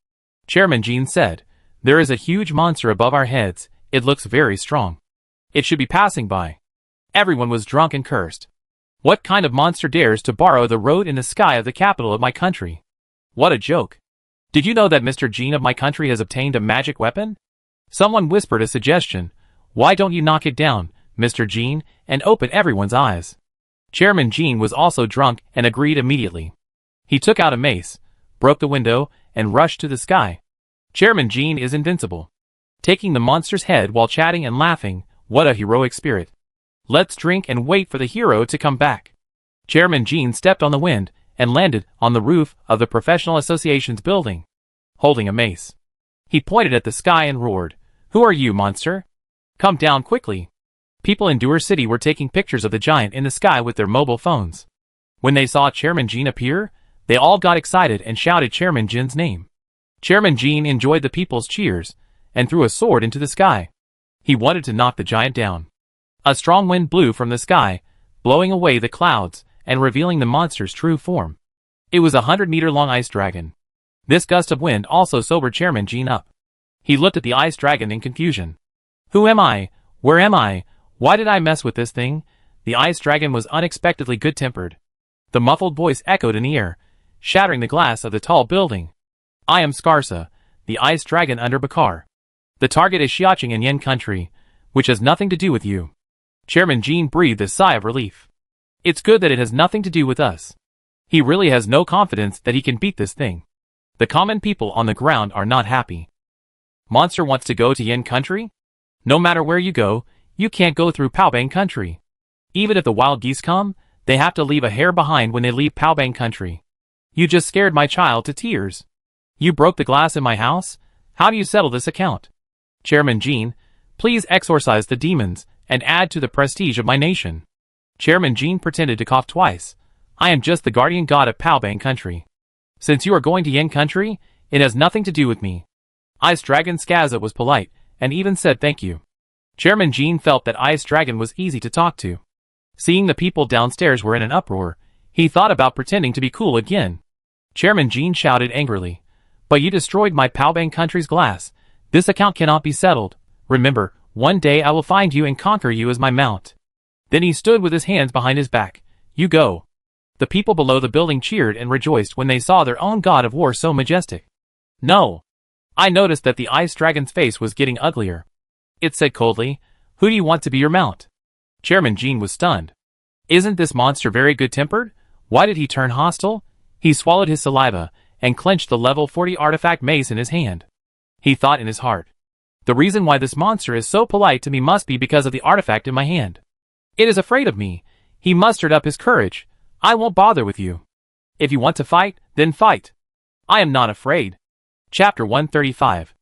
Chairman Jean said, There is a huge monster above our heads. It looks very strong. It should be passing by. Everyone was drunk and cursed. What kind of monster dares to borrow the road in the sky of the capital of my country? What a joke. Did you know that Mr. Jean of my country has obtained a magic weapon? Someone whispered a suggestion. Why don't you knock it down, Mr. Jean, and open everyone's eyes? Chairman Jean was also drunk and agreed immediately. He took out a mace, broke the window, and rushed to the sky. Chairman Jean is invincible. Taking the monster's head while chatting and laughing, what a heroic spirit. Let's drink and wait for the hero to come back. Chairman Jean stepped on the wind, and landed on the roof of the Professional Association's building, holding a mace. He pointed at the sky and roared, "Who are you, monster? Come down quickly." People in Doer City were taking pictures of the giant in the sky with their mobile phones. When they saw Chairman Gene appear, they all got excited and shouted Chairman Gene's name. Chairman Gene enjoyed the people's cheers and threw a sword into the sky. He wanted to knock the giant down. A strong wind blew from the sky, blowing away the clouds and revealing the monster's true form. It was a 100-meter-long ice dragon. This gust of wind also sobered Chairman Gene up. He looked at the ice dragon in confusion. "Who am I? Where am I? Why did I mess with this thing?" The ice dragon was unexpectedly good-tempered. The muffled voice echoed in the air, shattering the glass of the tall building. "I am Scarsa, the ice dragon under Bakar. The target is Xiaoqing in Yin country, which has nothing to do with you." Chairman Gene breathed a sigh of relief. "It's good that it has nothing to do with us." He really has no confidence that he can beat this thing. The common people on the ground are not happy. Monster wants to go to Yin country? No matter where you go, you can't go through Paobang country. Even if the wild geese come, they have to leave a hair behind when they leave Paobang country. You just scared my child to tears. You broke the glass in my house? How do you settle this account? Chairman Gene, please exorcise the demons and add to the prestige of my nation. Chairman Gene pretended to cough twice. I am just the guardian god of Paobang country. Since you are going to Yin country, it has nothing to do with me. Ice Dragon Skaza was polite, and even said thank you. Chairman Gene felt that Ice Dragon was easy to talk to. Seeing the people downstairs were in an uproar, he thought about pretending to be cool again. Chairman Gene shouted angrily, "But you destroyed my Paobang country's glass. This account cannot be settled. Remember, one day I will find you and conquer you as my mount." Then he stood with his hands behind his back. "You go." The people below the building cheered and rejoiced when they saw their own god of war so majestic. "No." I noticed that the ice dragon's face was getting uglier. It said coldly, "Who do you want to be your mount?" Chairman Gene was stunned. Isn't this monster very good-tempered? Why did he turn hostile? He swallowed his saliva and clenched the level 40 artifact mace in his hand. He thought in his heart, the reason why this monster is so polite to me must be because of the artifact in my hand. It is afraid of me. He mustered up his courage. I won't bother with you. If you want to fight, then fight. I am not afraid. Chapter 135.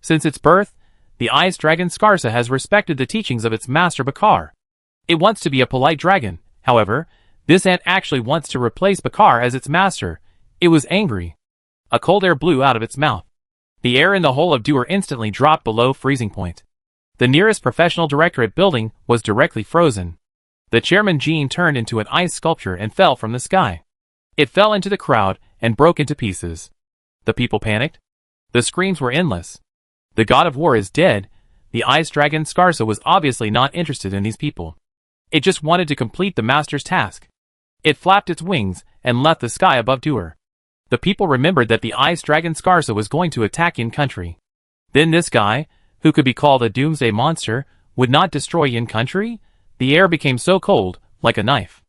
Since its birth, the ice dragon Scarsa has respected the teachings of its master Bakar. It wants to be a polite dragon. However, this ant actually wants to replace Bakar as its master. It was angry. A cold air blew out of its mouth. The air in the whole of Doer instantly dropped below freezing point. The nearest professional directorate building was directly frozen. The Chairman Gene turned into an ice sculpture and fell from the sky. It fell into the crowd and broke into pieces. The people panicked. The screams were endless. The god of war is dead. The ice dragon Scarsa was obviously not interested in these people. It just wanted to complete the master's task. It flapped its wings and left the sky above Doer. The people remembered that the ice dragon Scarsa was going to attack Yin country. Then this guy, who could be called a doomsday monster, would not destroy Yin country? The air became so cold, like a knife.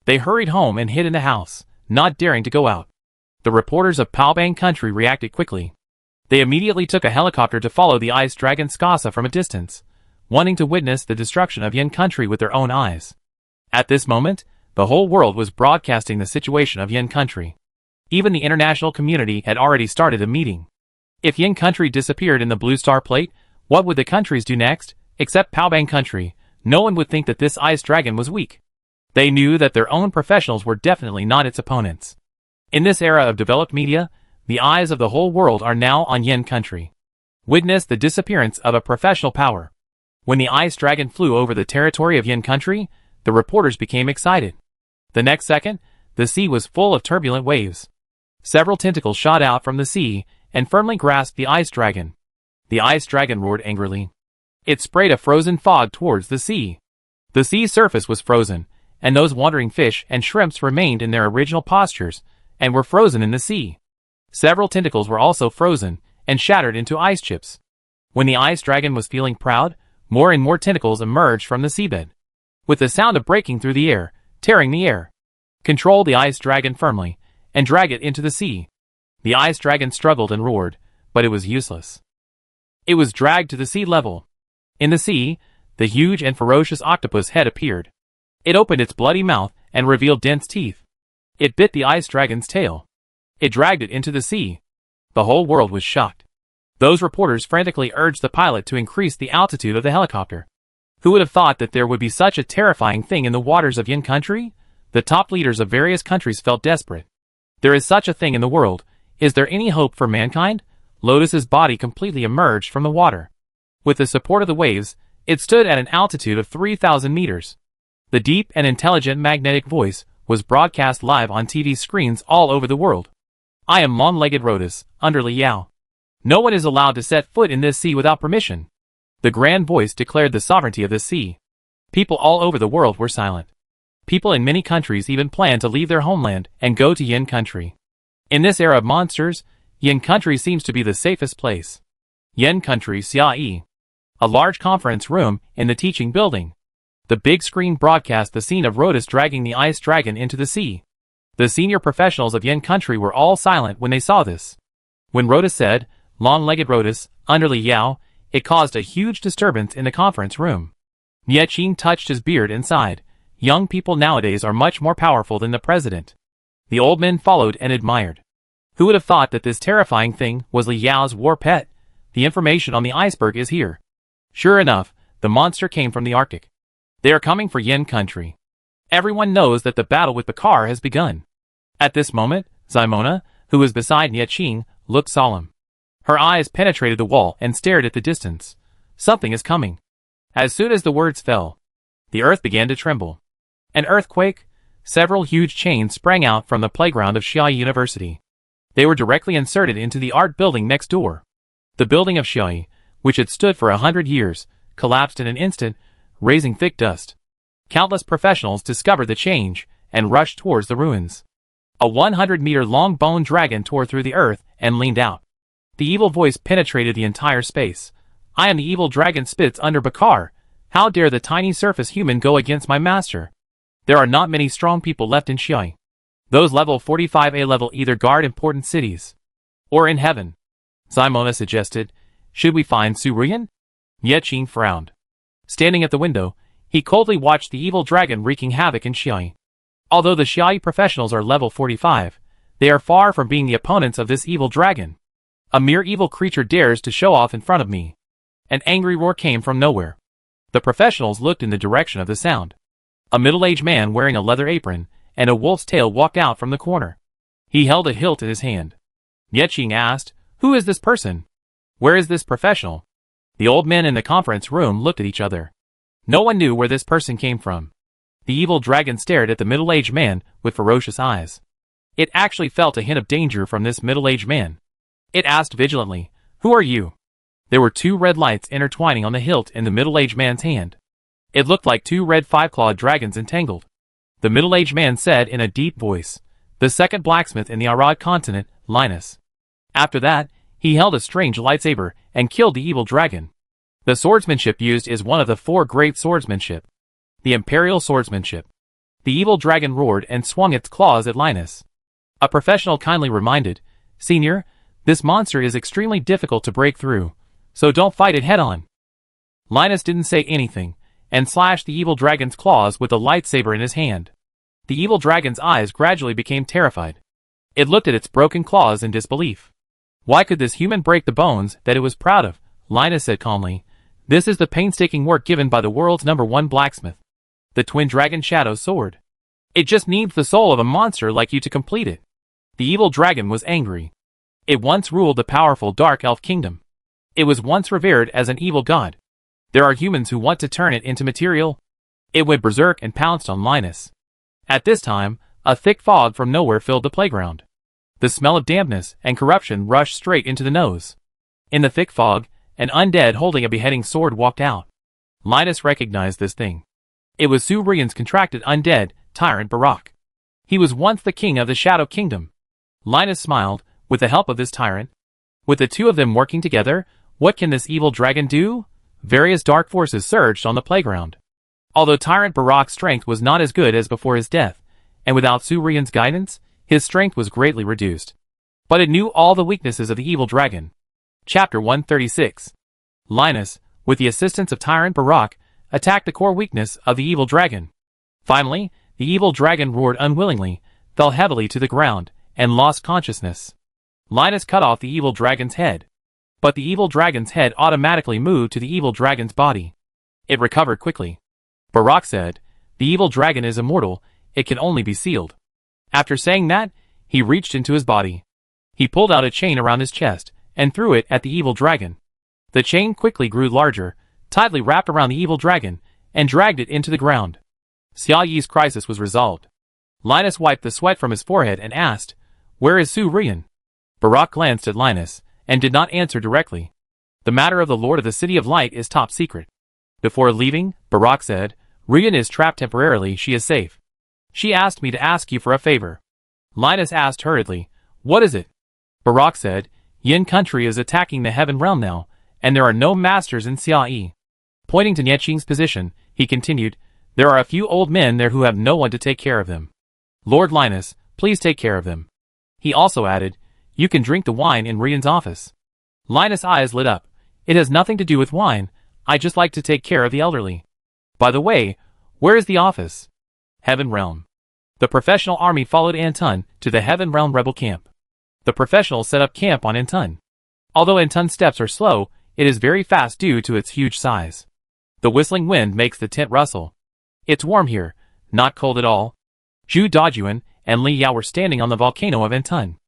They hurried home and hid in the house, not daring to go out. The reporters of Paobang country reacted quickly. They immediately took a helicopter to follow the ice dragon Scarsa from a distance, wanting to witness the destruction of Yin country with their own eyes. At this moment, the whole world was broadcasting the situation of Yin country. Even the international community had already started a meeting. If Yin country disappeared in the Blue Star Plate, what would the countries do next? Except Paobang country, no one would think that this ice dragon was weak. They knew that their own professionals were definitely not its opponents. In this era of developed media, the eyes of the whole world are now on Yin country. Witness the disappearance of a professional power. When the ice dragon flew over the territory of Yin country, the reporters became excited. The next second, the sea was full of turbulent waves. Several tentacles shot out from the sea and firmly grasped the ice dragon. The ice dragon roared angrily. It sprayed a frozen fog towards the sea. The sea's surface was frozen, and those wandering fish and shrimps remained in their original postures and were frozen in the sea. Several tentacles were also frozen and shattered into ice chips. When the ice dragon was feeling proud, more and more tentacles emerged from the seabed. With the sound of breaking through the air, tearing the air. Control the ice dragon firmly, and drag it into the sea. The ice dragon struggled and roared, but it was useless. It was dragged to the sea level. In the sea, the huge and ferocious octopus head appeared. It opened its bloody mouth and revealed dense teeth. It bit the ice dragon's tail. It dragged it into the sea. The whole world was shocked. Those reporters frantically urged the pilot to increase the altitude of the helicopter. Who would have thought that there would be such a terrifying thing in the waters of Yin country? The top leaders of various countries felt desperate. There is such a thing in the world. Is there any hope for mankind? Lotus's body completely emerged from the water. With the support of the waves, it stood at an altitude of 3,000 meters. The deep and intelligent magnetic voice was broadcast live on TV screens all over the world. I am long-legged Lotus, under Li Yao. No one is allowed to set foot in this sea without permission. The grand voice declared the sovereignty of the sea. People all over the world were silent. People in many countries even planned to leave their homeland and go to Yin country. In this era of monsters, Yin country seems to be the safest place. Yin country Xia. A large conference room in the teaching building. The big screen broadcast the scene of Lotus dragging the ice dragon into the sea. The senior professionals of Yin country were all silent when they saw this. When Lotus said, long-legged Lotus, under Li Yao, it caused a huge disturbance in the conference room. Nie Qing touched his beard and sighed. Young people nowadays are much more powerful than the president. The old men followed and admired. Who would have thought that this terrifying thing was Li Yao's war pet? The information on the iceberg is here. Sure enough, the monster came from the Arctic. They are coming for Yin country. Everyone knows that the battle with Bakar has begun. At this moment, Ximona, who was beside Nie Qing, looked solemn. Her eyes penetrated the wall and stared at the distance. Something is coming. As soon as the words fell, the earth began to tremble. An earthquake? Several huge chains sprang out from the playground of Xiaoyi University. They were directly inserted into the art building next door. The building of Xiaoyi, which had stood for 100 years, collapsed in an instant, raising thick dust. Countless professionals discovered the change and rushed towards the ruins. A 100-meter-long bone dragon tore through the earth and leaned out. The evil voice penetrated the entire space. I am the evil dragon spits under Bakar. How dare the tiny surface human go against my master? There are not many strong people left in Xiaoyi. Those level 45A level either guard important cities or in heaven. Ximona suggested, should we find Su Ruyan? Nie Qing frowned. Standing at the window, he coldly watched the evil dragon wreaking havoc in Xiaoyi. Although the Xiaoyi professionals are level 45, they are far from being the opponents of this evil dragon. A mere evil creature dares to show off in front of me. An angry roar came from nowhere. The professionals looked in the direction of the sound. A middle-aged man wearing a leather apron and a wolf's tail walked out from the corner. He held a hilt in his hand. Nie Qing asked, who is this person? Where is this professional? The old men in the conference room looked at each other. No one knew where this person came from. The evil dragon stared at the middle-aged man with ferocious eyes. It actually felt a hint of danger from this middle-aged man. It asked vigilantly, who are you? There were two red lights intertwining on the hilt in the middle-aged man's hand. It looked like two red five-clawed dragons entangled. The middle-aged man said in a deep voice, the second blacksmith in the Arad continent, Linus. After that, he held a strange lightsaber and killed the evil dragon. The swordsmanship used is one of the four great swordsmanship. The imperial swordsmanship. The evil dragon roared and swung its claws at Linus. A professional kindly reminded, Senior, this monster is extremely difficult to break through, so don't fight it head-on. Linus didn't say anything, and slashed the evil dragon's claws with the lightsaber in his hand. The evil dragon's eyes gradually became terrified. It looked at its broken claws in disbelief. Why could this human break the bones that it was proud of? Linus said calmly, this is the painstaking work given by the world's #1 blacksmith. The twin dragon shadow sword. It just needs the soul of a monster like you to complete it. The evil dragon was angry. It once ruled the powerful Dark Elf Kingdom. It was once revered as an evil god. There are humans who want to turn it into material. It went berserk and pounced on Linus. At this time, a thick fog from nowhere filled the playground. The smell of dampness and corruption rushed straight into the nose. In the thick fog, an undead holding a beheading sword walked out. Linus recognized this thing. It was Su Ruyan's contracted undead, tyrant Barak. He was once the king of the Shadow Kingdom. Linus smiled. With the help of this tyrant, with the two of them working together, what can this evil dragon do? Various dark forces surged on the playground. Although Tyrant Barak's strength was not as good as before his death, and without Su Ruyan's guidance, his strength was greatly reduced. But it knew all the weaknesses of the evil dragon. Chapter 136. Linus, with the assistance of Tyrant Barak, attacked the core weakness of the evil dragon. Finally, the evil dragon roared unwillingly, fell heavily to the ground, and lost consciousness. Linus cut off the evil dragon's head. But the evil dragon's head automatically moved to the evil dragon's body. It recovered quickly. Barak said, "The evil dragon is immortal, it can only be sealed." After saying that, he reached into his body. He pulled out a chain around his chest, and threw it at the evil dragon. The chain quickly grew larger, tightly wrapped around the evil dragon, and dragged it into the ground. Xia Yi's crisis was resolved. Linus wiped the sweat from his forehead and asked, "Where is Su Rian?" Barak glanced at Linus, and did not answer directly. "The matter of the Lord of the City of Light is top secret." Before leaving, Barak said, "Rian is trapped temporarily, she is safe. She asked me to ask you for a favor." Linus asked hurriedly, "What is it?" Barak said, "Yin country is attacking the heaven realm now, and there are no masters in Xia Yi." Pointing to Nieching's position, he continued, "There are a few old men there who have no one to take care of them. Lord Linus, please take care of them." He also added, "You can drink the wine in Rian's office." Linus' eyes lit up. "It has nothing to do with wine, I just like to take care of the elderly. By the way, where is the office?" Heaven Realm. The professional army followed Anton to the Heaven Realm rebel camp. The professionals set up camp on Anton. Although Anton's steps are slow, it is very fast due to its huge size. The whistling wind makes the tent rustle. It's warm here, not cold at all. Zhu Dajuan and Li Yao were standing on the volcano of Anton.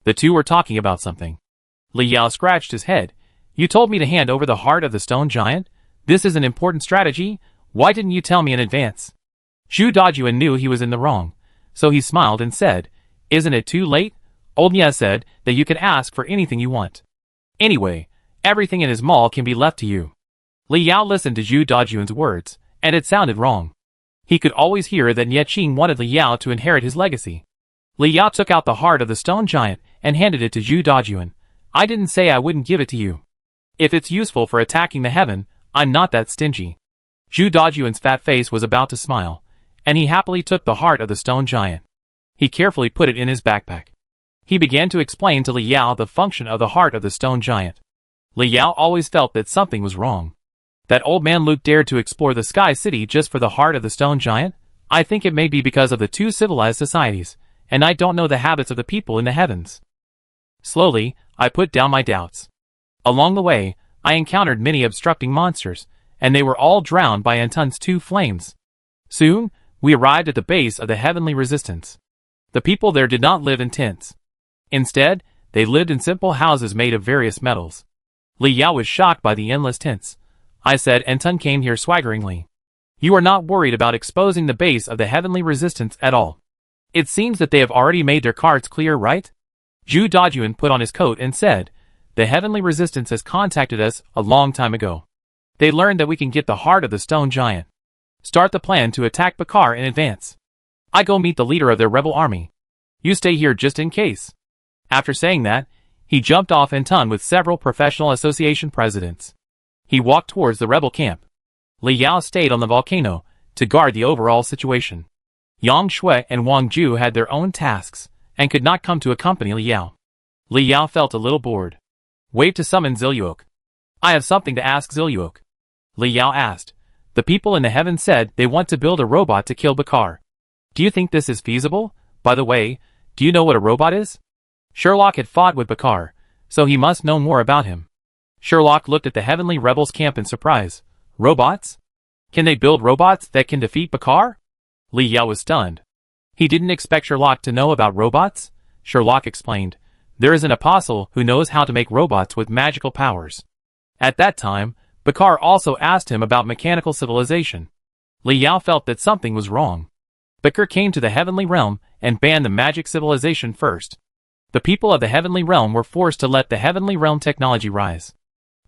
The two were talking about something. Li Yao scratched his head. "You told me to hand over the heart of the stone giant? This is an important strategy, why didn't you tell me in advance?" Zhu Dajuan knew he was in the wrong, so he smiled and said, "Isn't it too late? Old Nia said that you can ask for anything you want. Anyway, everything in his mall can be left to you." Li Yao listened to Zhu Dajuan's words, and it sounded wrong. He could always hear that Nieching wanted Li Yao to inherit his legacy. Li Yao took out the heart of the stone giant and handed it to Zhu Dajuan. "I didn't say I wouldn't give it to you. If it's useful for attacking the heaven, I'm not that stingy." Zhu Dajuan's fat face was about to smile, and he happily took the heart of the stone giant. He carefully put it in his backpack. He began to explain to Li Yao the function of the heart of the stone giant. Li Yao always felt that something was wrong. That old man Luke dared to explore the Sky City just for the heart of the stone giant? I think it may be because of the two civilized societies, and I don't know the habits of the people in the heavens. Slowly, I put down my doubts. Along the way, I encountered many obstructing monsters, and they were all drowned by Anton's two flames. Soon, we arrived at the base of the heavenly resistance. The people there did not live in tents. Instead, they lived in simple houses made of various metals. Li Yao was shocked by the endless tents. I said Anton came here swaggeringly. "You are not worried about exposing the base of the heavenly resistance at all. It seems that they have already made their cards clear, right?" Zhu Dajuan put on his coat and said, "The heavenly resistance has contacted us a long time ago. They learned that we can get the heart of the stone giant. Start the plan to attack Bakar in advance. I go meet the leader of their rebel army. You stay here just in case." After saying that, he jumped off Anton with several professional association presidents. He walked towards the rebel camp. Li Yao stayed on the volcano to guard the overall situation. Yang Shui and Wang Ju had their own tasks and could not come to accompany Li Yao. Li Yao felt a little bored. "Wave to summon Ziluok." "I have something to ask Ziluok." Li Yao asked. "The people in the heavens said they want to build a robot to kill Bakar. Do you think this is feasible? By the way, do you know what a robot is?" Sherlock had fought with Bakar, so he must know more about him. Sherlock looked at the heavenly rebels camp in surprise. "Robots? Can they build robots that can defeat Bakar?" Li Yao was stunned. He didn't expect Sherlock to know about robots. Sherlock explained, "There is an apostle who knows how to make robots with magical powers." At that time, Bakar also asked him about mechanical civilization. Li Yao felt that something was wrong. Bakar came to the heavenly realm and banned the magic civilization first. The people of the heavenly realm were forced to let the heavenly realm technology rise.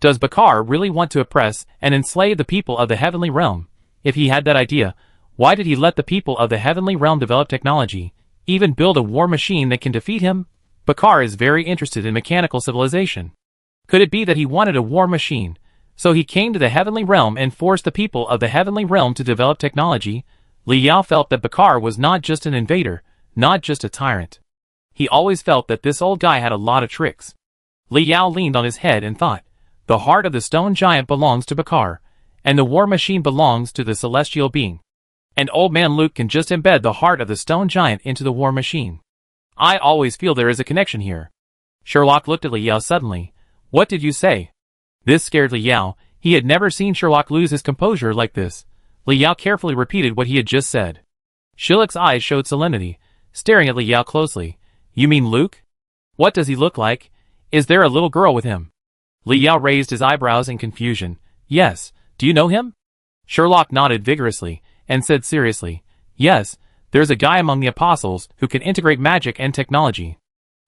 Does Bakar really want to oppress and enslave the people of the heavenly realm? If he had that idea, why did he let the people of the heavenly realm develop technology, even build a war machine that can defeat him? Bakar is very interested in mechanical civilization. Could it be that he wanted a war machine, so he came to the heavenly realm and forced the people of the heavenly realm to develop technology? Li Yao felt that Bakar was not just an invader, not just a tyrant. He always felt that this old guy had a lot of tricks. Li Yao leaned on his head and thought, "The heart of the stone giant belongs to Bakar, and the war machine belongs to the celestial being. And old man Luke can just embed the heart of the stone giant into the war machine. I always feel there is a connection here. Sherlock looked at Li Yao suddenly. What did you say? This scared Li Yao. He had never seen Sherlock lose his composure like this. Li Yao carefully repeated what he had just said. Sherlock's eyes showed solemnity, staring at Li Yao closely. You mean Luke? What does he look like? Is there a little girl with him? Li Yao raised his eyebrows in confusion. Yes. Do you know him? Sherlock nodded vigorously, and said seriously, yes, there's a guy among the apostles who can integrate magic and technology.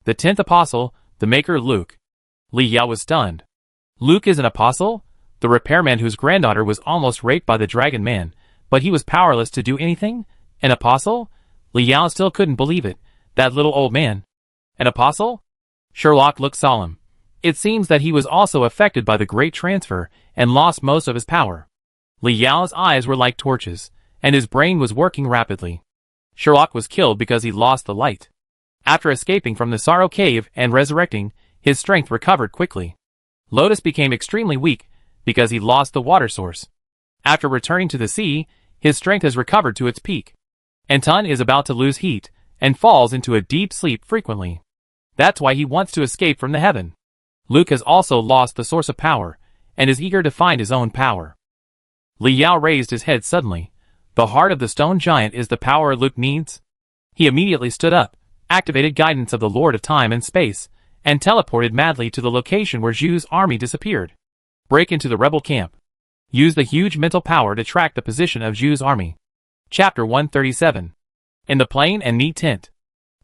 The 10th apostle, the maker Luke. Li Yao was stunned. Luke is an apostle? The repairman whose granddaughter was almost raped by the dragon man, but he was powerless to do anything? An apostle? Li Yao still couldn't believe it. That little old man. An apostle? Sherlock looked solemn. It seems that he was also affected by the great transfer and lost most of his power. Li Yao's eyes were like torches, and his brain was working rapidly. Sherlock was killed because he lost the light. After escaping from the Sorrow Cave and resurrecting, his strength recovered quickly. Lotus became extremely weak because he lost the water source. After returning to the sea, his strength has recovered to its peak. Anton is about to lose heat and falls into a deep sleep frequently. That's why he wants to escape from the heaven. Luke has also lost the source of power and is eager to find his own power. Li Yao raised his head suddenly. The heart of the stone giant is the power Luke needs? He immediately stood up, activated guidance of the Lord of Time and Space, and teleported madly to the location where Zhu's army disappeared. Break into the rebel camp. Use the huge mental power to track the position of Zhu's army. Chapter 137. In the plain and neat tent.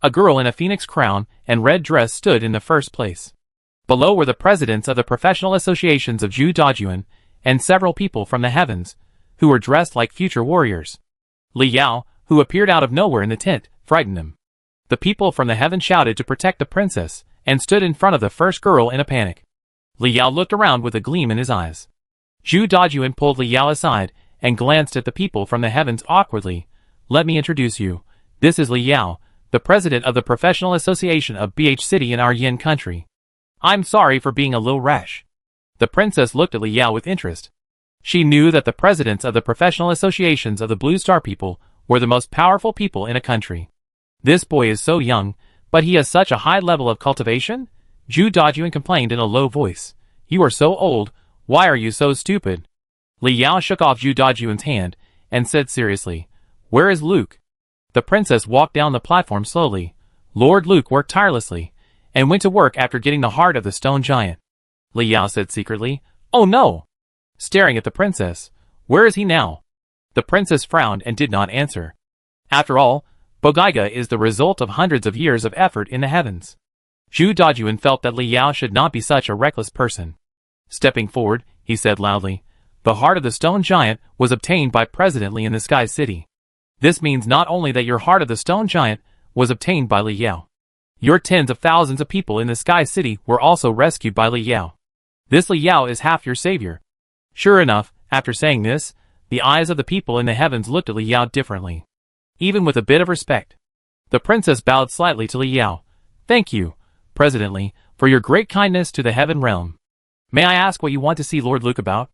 A girl in a phoenix crown and red dress stood in the first place. Below were the presidents of the professional associations of Zhu Dajuan and several people from the heavens, who were dressed like future warriors. Li Yao, who appeared out of nowhere in the tent, frightened him. The people from the heaven shouted to protect the princess, and stood in front of the first girl in a panic. Li Yao looked around with a gleam in his eyes. Zhu Dajuan pulled Li Yao aside, and glanced at the people from the heavens awkwardly. Let me introduce you. This is Li Yao, the president of the Professional Association of BH City in our Yin country. I'm sorry for being a little rash. The princess looked at Li Yao with interest. She knew that the presidents of the professional associations of the Blue Star people were the most powerful people in a country. This boy is so young, but he has such a high level of cultivation? Zhu Dajuan complained in a low voice. You are so old, why are you so stupid? Li Yao shook off Zhu Dajuan's hand, and said seriously, Where is Luke? The princess walked down the platform slowly. Lord Luke worked tirelessly, and went to work after getting the heart of the stone giant. Li Yao said secretly, Oh no! Staring at the princess, Where is he now? The princess frowned and did not answer. After all, Bogaiga is the result of hundreds of years of effort in the heavens. Zhu Dajuan felt that Li Yao should not be such a reckless person. Stepping forward, he said loudly, The heart of the stone giant was obtained by President Li in the Sky City. This means not only that your heart of the stone giant was obtained by Li Yao. Your tens of thousands of people in the Sky City were also rescued by Li Yao. This Li Yao is half your savior. Sure enough, after saying this, the eyes of the people in the heavens looked at Li Yao differently. Even with a bit of respect. The princess bowed slightly to Li Yao. Thank you, President Li, for your great kindness to the heaven realm. May I ask what you want to see Lord Luke about?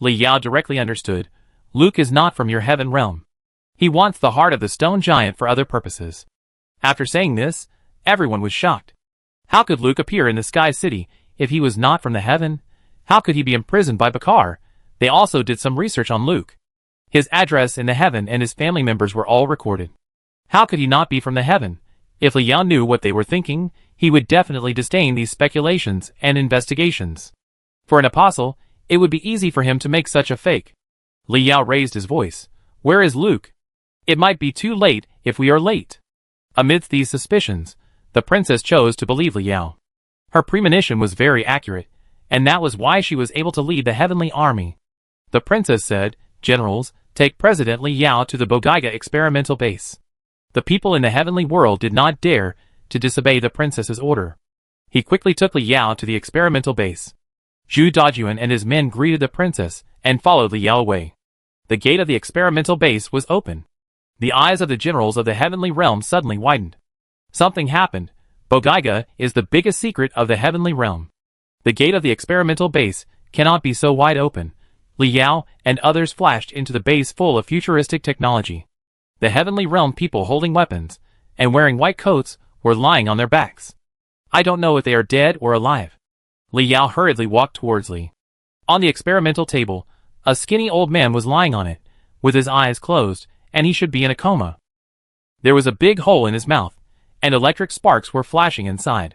Li Yao directly understood. Luke is not from your heaven realm. He wants the heart of the stone giant for other purposes. After saying this, everyone was shocked. How could Luke appear in the Sky City if he was not from the heaven? How could he be imprisoned by Bakar? They also did some research on Luke. His address in the heaven and his family members were all recorded. How could he not be from the heaven? If Li Yao knew what they were thinking, he would definitely disdain these speculations and investigations. For an apostle, it would be easy for him to make such a fake. Li Yao raised his voice. Where is Luke? It might be too late if we are late. Amidst these suspicions, the princess chose to believe Li Yao. Her premonition was very accurate, and that was why she was able to lead the heavenly army. The princess said, Generals, take President Li Yao to the Bogaiga experimental base. The people in the heavenly world did not dare to disobey the princess's order. He quickly took Li Yao to the experimental base. Zhu Dajuan and his men greeted the princess and followed Li Yao away. The gate of the experimental base was open. The eyes of the generals of the heavenly realm suddenly widened. Something happened. Bogaiga is the biggest secret of the heavenly realm. The gate of the experimental base cannot be so wide open. Li Yao and others flashed into the base full of futuristic technology. The heavenly realm people holding weapons, and wearing white coats, were lying on their backs. I don't know if they are dead or alive. Li Yao hurriedly walked towards Li. On the experimental table, a skinny old man was lying on it, with his eyes closed, and he should be in a coma. There was a big hole in his mouth, and electric sparks were flashing inside.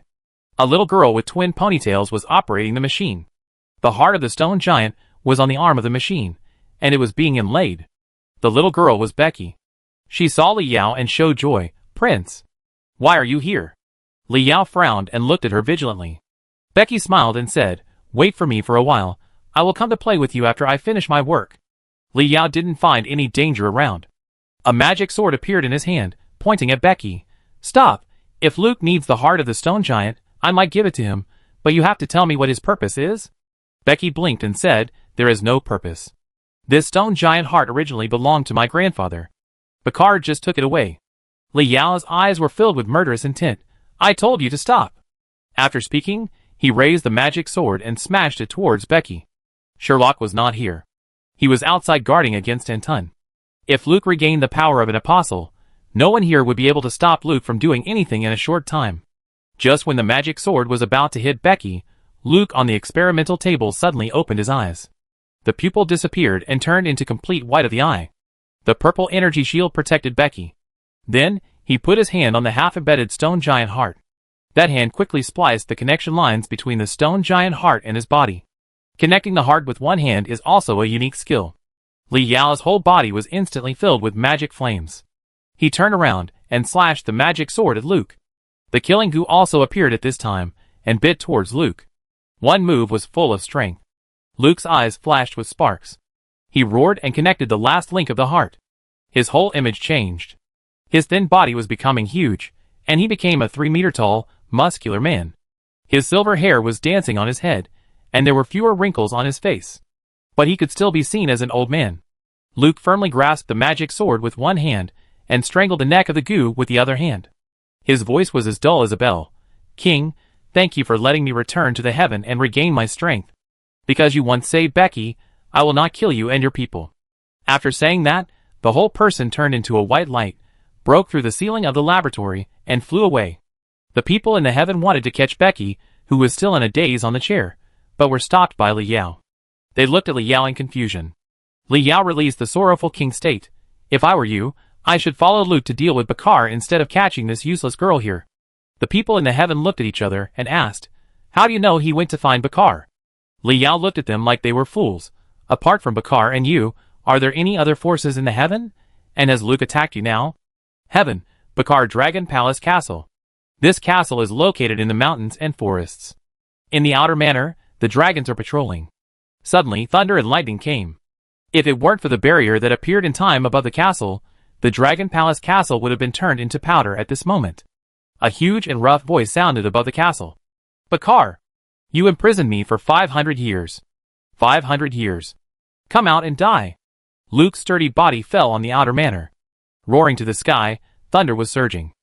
A little girl with twin ponytails was operating the machine. The heart of the stone giant was on the arm of the machine, and it was being inlaid. The little girl was Becky. She saw Li Yao and showed joy. "Prince, why are you here?" Li Yao frowned and looked at her vigilantly. Becky smiled and said, "Wait for me for a while. I will come to play with you after I finish my work." Li Yao didn't find any danger around. A magic sword appeared in his hand, pointing at Becky. "Stop! If Luke needs the heart of the stone giant, I might give it to him, but you have to tell me what his purpose is." Becky blinked and said, "There is no purpose. This stone giant heart originally belonged to my grandfather. Bakar just took it away." Li Yao's eyes were filled with murderous intent. "I told you to stop." After speaking, he raised the magic sword and smashed it towards Becky. Sherlock was not here. He was outside guarding against Anton. If Luke regained the power of an apostle, no one here would be able to stop Luke from doing anything in a short time. Just when the magic sword was about to hit Becky, Luke on the experimental table suddenly opened his eyes. The pupil disappeared and turned into complete white of the eye. The purple energy shield protected Becky. Then, he put his hand on the half-embedded stone giant heart. That hand quickly spliced the connection lines between the stone giant heart and his body. Connecting the heart with one hand is also a unique skill. Li Yao's whole body was instantly filled with magic flames. He turned around and slashed the magic sword at Luke. The killing goo also appeared at this time and bit towards Luke. One move was full of strength. Luke's eyes flashed with sparks. He roared and connected the last link of the heart. His whole image changed. His thin body was becoming huge, and he became a 3-meter-tall, muscular man. His silver hair was dancing on his head, and there were fewer wrinkles on his face. But he could still be seen as an old man. Luke firmly grasped the magic sword with one hand and strangled the neck of the goo with the other hand. His voice was as dull as a bell. "King, thank you for letting me return to the heaven and regain my strength. Because you once saved Becky, I will not kill you and your people." After saying that, the whole person turned into a white light, broke through the ceiling of the laboratory, and flew away. The people in the heaven wanted to catch Becky, who was still in a daze on the chair, but were stopped by Li Yao. They looked at Li Yao in confusion. Li Yao released the sorrowful king state. "If I were you, I should follow Luke to deal with Bakar instead of catching this useless girl here." The people in the heaven looked at each other and asked, "How do you know he went to find Bakar?" Li Yao looked at them like they were fools. "Apart from Bakar and you, are there any other forces in the heaven? And has Luke attacked you now?" "Heaven, Bakar Dragon Palace Castle. This castle is located in the mountains and forests. In the outer manor, the dragons are patrolling." Suddenly, thunder and lightning came. If it weren't for the barrier that appeared in time above the castle, the Dragon Palace Castle would have been turned into powder at this moment. A huge and rough voice sounded above the castle. "Bakar, you imprisoned me for 500 years. 500 years. Come out and die." Luke's sturdy body fell on the outer manor. Roaring to the sky, thunder was surging.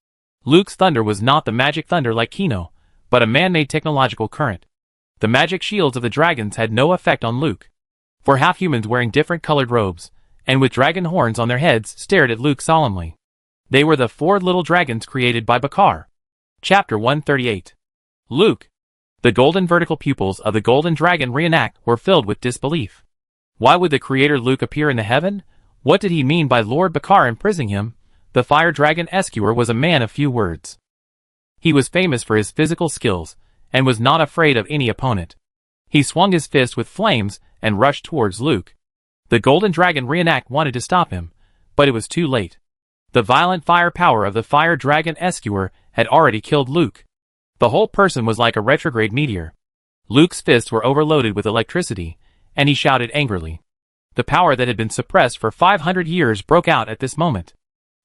Luke's thunder was not the magic thunder like Kino, but a man-made technological current. The magic shields of the dragons had no effect on Luke. For half-humans wearing different colored robes, and with dragon horns on their heads stared at Luke solemnly. They were the 4 little dragons created by Bakar. Chapter 138. Luke. The golden vertical pupils of the golden dragon reenact were filled with disbelief. Why would the creator Luke appear in the heaven? What did he mean by Lord Bakar imprisoning him? The fire dragon Escuer was a man of few words. He was famous for his physical skills, and was not afraid of any opponent. He swung his fist with flames and rushed towards Luke. The golden dragon reenact wanted to stop him, but it was too late. The violent fire power of the fire dragon Escuer had already killed Luke. The whole person was like a retrograde meteor. Luke's fists were overloaded with electricity, and he shouted angrily. The power that had been suppressed for 500 years broke out at this moment.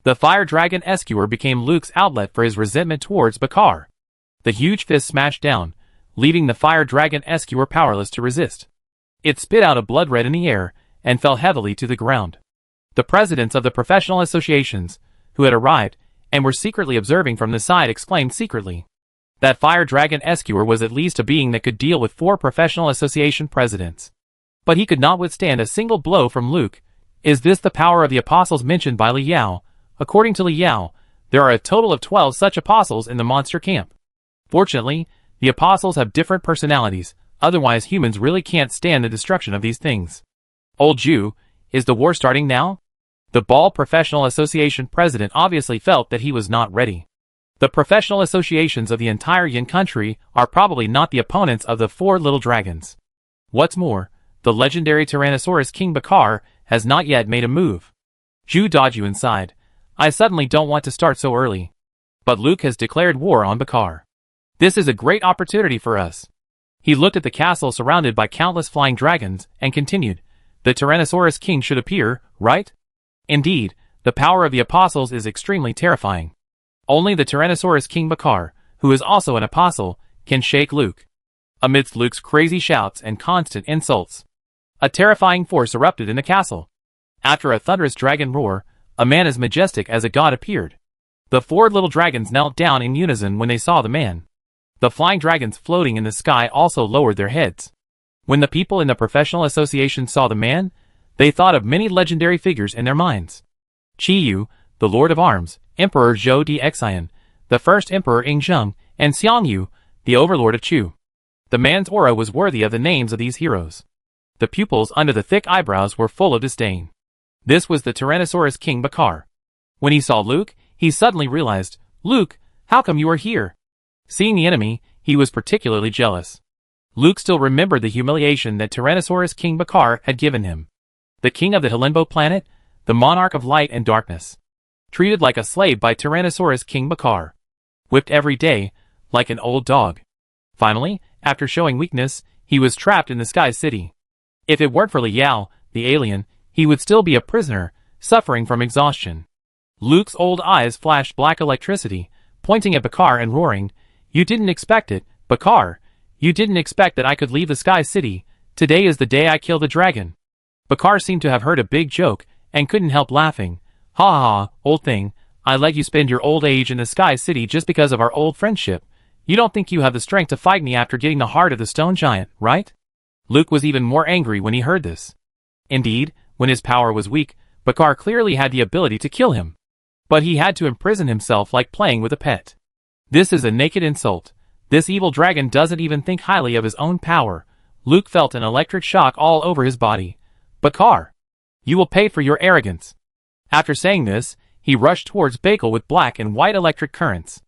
The fire dragon Escuer became Luke's outlet for his resentment towards Bakar. The huge fist smashed down, leaving the fire dragon Escuer powerless to resist. It spit out a blood red in the air, and fell heavily to the ground. The presidents of the professional associations, who had arrived, and were secretly observing from the side exclaimed secretly. That fire dragon Escuer was at least a being that could deal with 4 professional association presidents. But he could not withstand a single blow from Luke. Is this the power of the apostles mentioned by Li Yao? According to Liao, there are a total of 12 such apostles in the monster camp. Fortunately, the apostles have different personalities, otherwise humans really can't stand the destruction of these things. Old Jew, is the war starting now? The Ball Professional Association president obviously felt that he was not ready. The professional associations of the entire Yin country are probably not the opponents of the four little dragons. What's more, the legendary Tyrannosaurus King Bakar has not yet made a move. Zhu Daju inside. I suddenly don't want to start so early. But Luke has declared war on Bakar. This is a great opportunity for us. He looked at the castle surrounded by countless flying dragons and continued, the Tyrannosaurus King should appear, right? Indeed, the power of the apostles is extremely terrifying. Only the Tyrannosaurus King Bakar, who is also an apostle, can shake Luke. Amidst Luke's crazy shouts and constant insults, a terrifying force erupted in the castle. After a thunderous dragon roar, a man as majestic as a god appeared. The four little dragons knelt down in unison when they saw the man. The flying dragons floating in the sky also lowered their heads. When the people in the professional association saw the man, they thought of many legendary figures in their minds. Qi Yu, the Lord of Arms, Emperor Zhou Di Xian, the first Emperor Ing Zheng, and Xiang Yu, the Overlord of Chu. The man's aura was worthy of the names of these heroes. The pupils under the thick eyebrows were full of disdain. This was the Tyrannosaurus King Bakar. When he saw Luke, he suddenly realized, Luke, how come you are here? Seeing the enemy, he was particularly jealous. Luke still remembered the humiliation that Tyrannosaurus King Bakar had given him. The king of the Helenbo planet, the monarch of light and darkness. Treated like a slave by Tyrannosaurus King Bakar. Whipped every day, like an old dog. Finally, after showing weakness, he was trapped in the Sky City. If it weren't for Liao, the alien, he would still be a prisoner, suffering from exhaustion. Luke's old eyes flashed black electricity, pointing at Bakar and roaring, You didn't expect it, Bakar. You didn't expect that I could leave the Sky City. Today is the day I kill the dragon. Bakar seemed to have heard a big joke, and couldn't help laughing. Ha ha ha, old thing, I let you spend your old age in the Sky City just because of our old friendship. You don't think you have the strength to fight me after getting the heart of the stone giant, right? Luke was even more angry when he heard this. Indeed, when his power was weak, Bakar clearly had the ability to kill him. But he had to imprison himself like playing with a pet. This is a naked insult. This evil dragon doesn't even think highly of his own power. Luke felt an electric shock all over his body. Bakar! You will pay for your arrogance. After saying this, he rushed towards Bakel with black and white electric currents.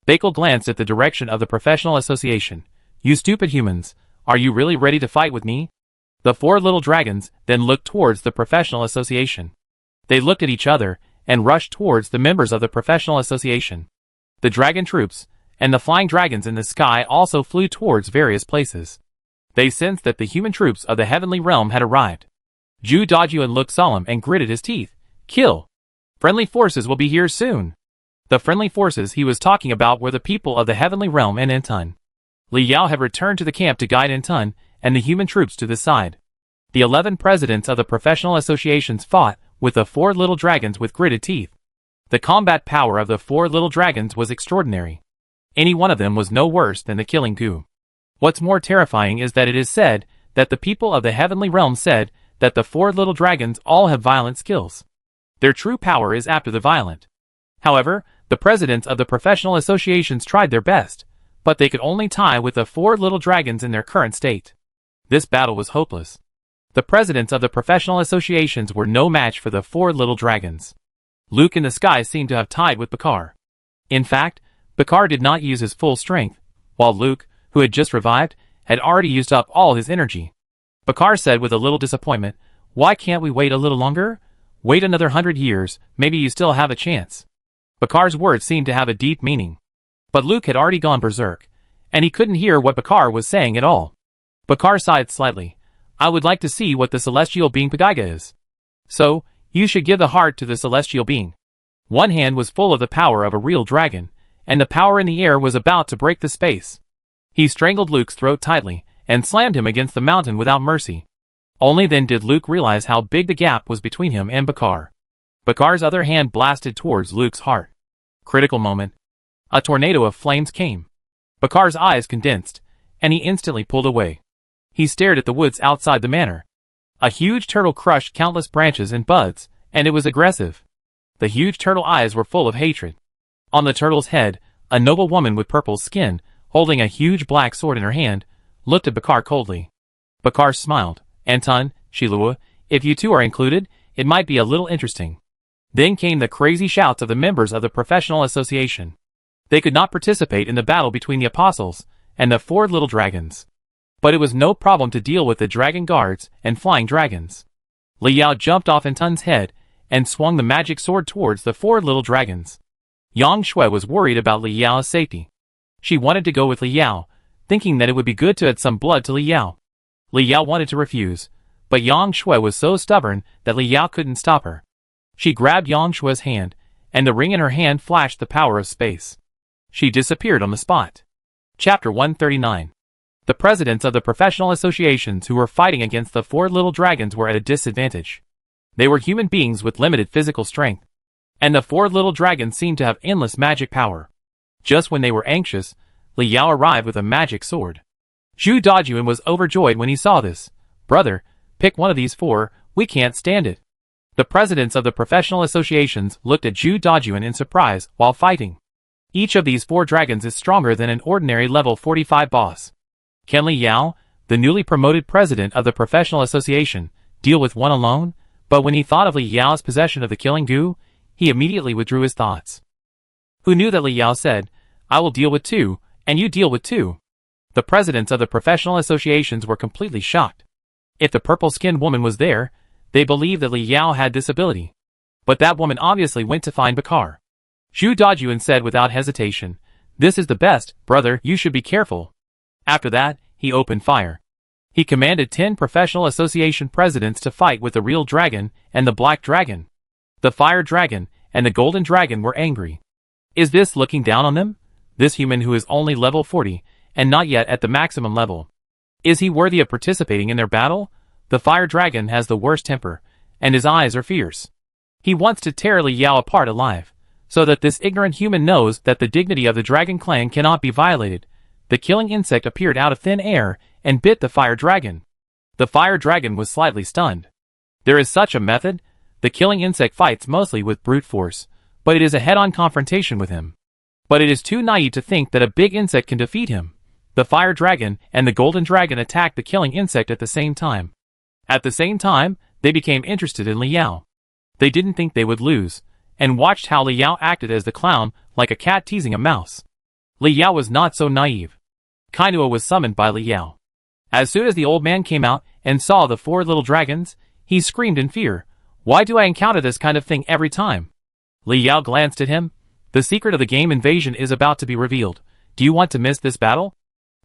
Bakel glanced at the direction of the professional association. You stupid humans, are you really ready to fight with me? The four little dragons then looked towards the professional association. They looked at each other and rushed towards the members of the professional association. The dragon troops and the flying dragons in the sky also flew towards various places. They sensed that the human troops of the heavenly realm had arrived. Zhu Dajun looked solemn and gritted his teeth. Kill! Friendly forces will be here soon. The friendly forces he was talking about were the people of the heavenly realm and Entun. Li Yao had returned to the camp to guide Entun and the human troops to the side. The 11 presidents of the professional associations fought with the four little dragons with gritted teeth. The combat power of the four little dragons was extraordinary. Any one of them was no worse than the killing goo. What's more terrifying is that it is said that the people of the heavenly realm said that the four little dragons all have violent skills. Their true power is after the violent. However, the presidents of the professional associations tried their best, but they could only tie with the four little dragons in their current state. This battle was hopeless. The presidents of the professional associations were no match for the four little dragons. Luke in the sky seemed to have tied with Bakar. In fact, Bakar did not use his full strength, while Luke, who had just revived, had already used up all his energy. Bakar said with a little disappointment, Why can't we wait a little longer? Wait another 100 years, maybe you still have a chance. Bakar's words seemed to have a deep meaning. But Luke had already gone berserk, and he couldn't hear what Bakar was saying at all. Bakar sighed slightly. I would like to see what the celestial being Pagaiga is. So, you should give the heart to the celestial being. One hand was full of the power of a real dragon, and the power in the air was about to break the space. He strangled Luke's throat tightly, and slammed him against the mountain without mercy. Only then did Luke realize how big the gap was between him and Bakar. Bakar's other hand blasted towards Luke's heart. Critical moment. A tornado of flames came. Bakar's eyes condensed, and he instantly pulled away. He stared at the woods outside the manor. A huge turtle crushed countless branches and buds, and it was aggressive. The huge turtle eyes were full of hatred. On the turtle's head, a noble woman with purple skin, holding a huge black sword in her hand, looked at Bakar coldly. Bakar smiled. Anton, Shilua, if you two are included, it might be a little interesting. Then came the crazy shouts of the members of the professional association. They could not participate in the battle between the apostles and the 4 little dragons. But it was no problem to deal with the dragon guards and flying dragons. Li Yao jumped off Anton's head and swung the magic sword towards the 4 little dragons. Yang Shui was worried about Li Yao's safety. She wanted to go with Li Yao, thinking that it would be good to add some blood to Li Yao. Li Yao wanted to refuse, but Yang Shui was so stubborn that Li Yao couldn't stop her. She grabbed Yang Shui's hand, and the ring in her hand flashed the power of space. She disappeared on the spot. Chapter 139. The presidents of the professional associations who were fighting against the 4 little dragons were at a disadvantage. They were human beings with limited physical strength, and the 4 little dragons seemed to have endless magic power. Just when they were anxious, Li Yao arrived with a magic sword. Zhu Dajuan was overjoyed when he saw this. Brother, pick one of these 4, we can't stand it. The presidents of the professional associations looked at Zhu Dajuan in surprise while fighting. Each of these 4 dragons is stronger than an ordinary level 45 boss. Can Li Yao, the newly promoted president of the professional association, deal with one alone? But when he thought of Li Yao's possession of the killing goo, he immediately withdrew his thoughts. Who knew that Li Yao said, I will deal with 2, and you deal with 2. The presidents of the professional associations were completely shocked. If the purple-skinned woman was there, they believed that Li Yao had this ability. But that woman obviously went to find Bakar. Zhu Dajuan said without hesitation, This is the best, brother, you should be careful. After that, he opened fire. He commanded 10 professional association presidents to fight with the real dragon and the black dragon. The fire dragon and the golden dragon were angry. Is this looking down on them? This human who is only level 40 and not yet at the maximum level. Is he worthy of participating in their battle? The fire dragon has the worst temper, and his eyes are fierce. He wants to tear Li Yao apart alive, so that this ignorant human knows that the dignity of the dragon clan cannot be violated. The killing insect appeared out of thin air and bit the fire dragon. The fire dragon was slightly stunned. There is such a method. The killing insect fights mostly with brute force, but it is a head-on confrontation with him. But it is too naive to think that a big insect can defeat him. The fire dragon and the golden dragon attacked the killing insect at the same time. At the same time, they became interested in Li Yao. They didn't think they would lose, and watched how Li Yao acted as the clown, like a cat teasing a mouse. Li Yao was not so naive. Kainua was summoned by Li Yao. As soon as the old man came out and saw the 4 little dragons, he screamed in fear, Why do I encounter this kind of thing every time? Li Yao glanced at him. The secret of the game invasion is about to be revealed. Do you want to miss this battle?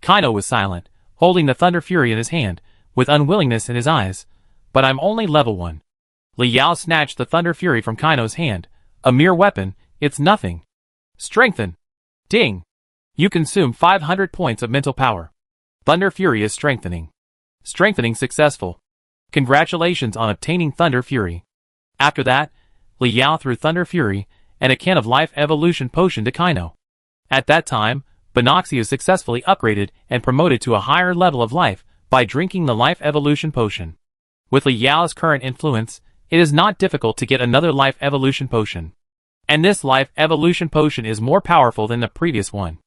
Kainua was silent, holding the Thunder Fury in his hand, with unwillingness in his eyes. But I'm only level 1. Li Yao snatched the Thunder Fury from Kainua's hand. A mere weapon, it's nothing. Strengthen. Ding. You consume 500 points of mental power. Thunder Fury is strengthening. Strengthening successful. Congratulations on obtaining Thunder Fury. After that, Li Yao threw Thunder Fury and a can of Life Evolution Potion to Kainua. At that time, Binoxia successfully upgraded and promoted to a higher level of life by drinking the Life Evolution Potion. With Li Yao's current influence, it is not difficult to get another Life Evolution Potion. And this Life Evolution Potion is more powerful than the previous one.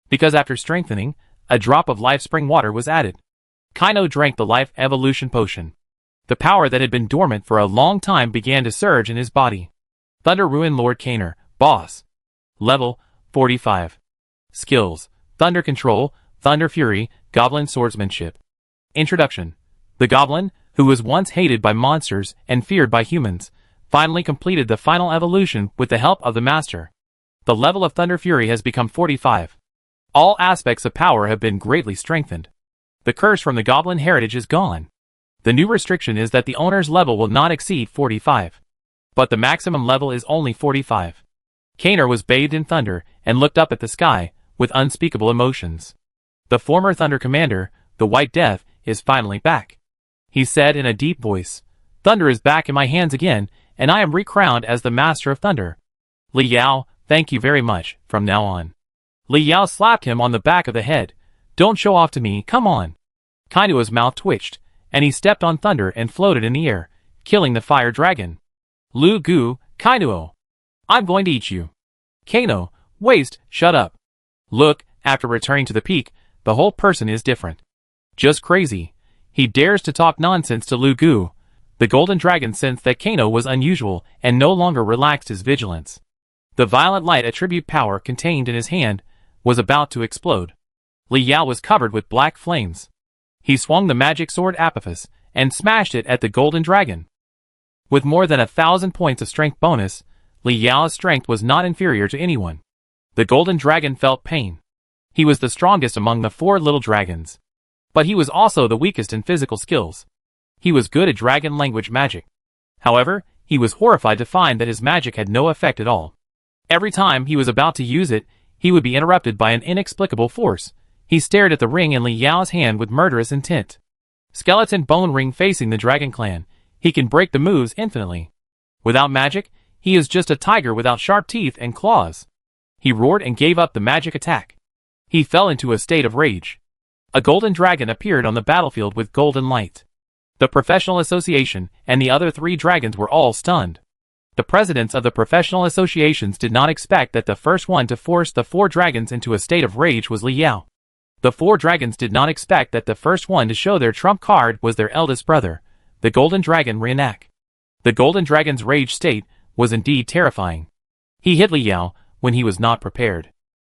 Because after strengthening, a drop of Life Spring Water was added. Kainua drank the Life Evolution Potion. The power that had been dormant for a long time began to surge in his body. Thunder Ruin Lord Kainer, Boss. Level 45. Skills: Thunder Control, Thunder Fury, Goblin Swordsmanship. Introduction. The Goblin, who was once hated by monsters and feared by humans, finally completed the final evolution with the help of the Master. The level of Thunder Fury has become 45. All aspects of power have been greatly strengthened. The curse from the Goblin heritage is gone. The new restriction is that the owner's level will not exceed 45. But the maximum level is only 45. Kainer was bathed in thunder and looked up at the sky with unspeakable emotions. The former Thunder Commander, the White Death, is finally back. He said in a deep voice, Thunder is back in my hands again, and I am recrowned as the Master of Thunder. Li Yao, thank you very much, from now on. Li Yao slapped him on the back of the head. Don't show off to me, come on. Kainua's mouth twitched, and he stepped on thunder and floated in the air, killing the fire dragon. Lu Gu, Kainua. I'm going to eat you. Kano, waste, shut up. Look, after returning to the peak, the whole person is different. Just crazy. He dares to talk nonsense to Lu Gu. The golden dragon sensed that Kano was unusual and no longer relaxed his vigilance. The violet light attribute power contained in his hand was about to explode. Li Yao was covered with black flames. He swung the magic sword Apophis and smashed it at the golden dragon. With more than 1,000 points of strength bonus, Li Yao's strength was not inferior to anyone. The golden dragon felt pain. He was the strongest among the 4 little dragons. But he was also the weakest in physical skills. He was good at dragon language magic. However, he was horrified to find that his magic had no effect at all. Every time he was about to use it, he would be interrupted by an inexplicable force. He stared at the ring in Li Yao's hand with murderous intent. Skeleton bone ring facing the dragon clan. He can break the moves infinitely. Without magic, he is just a tiger without sharp teeth and claws. He roared and gave up the magic attack. He fell into a state of rage. A golden dragon appeared on the battlefield with golden light. The professional association and the other 3 dragons were all stunned. The presidents of the professional associations did not expect that the first one to force the 4 dragons into a state of rage was Li Yao. The 4 dragons did not expect that the first one to show their trump card was their eldest brother, the golden dragon Ryanak. The golden dragon's rage state was indeed terrifying. He hit Li Yao when he was not prepared.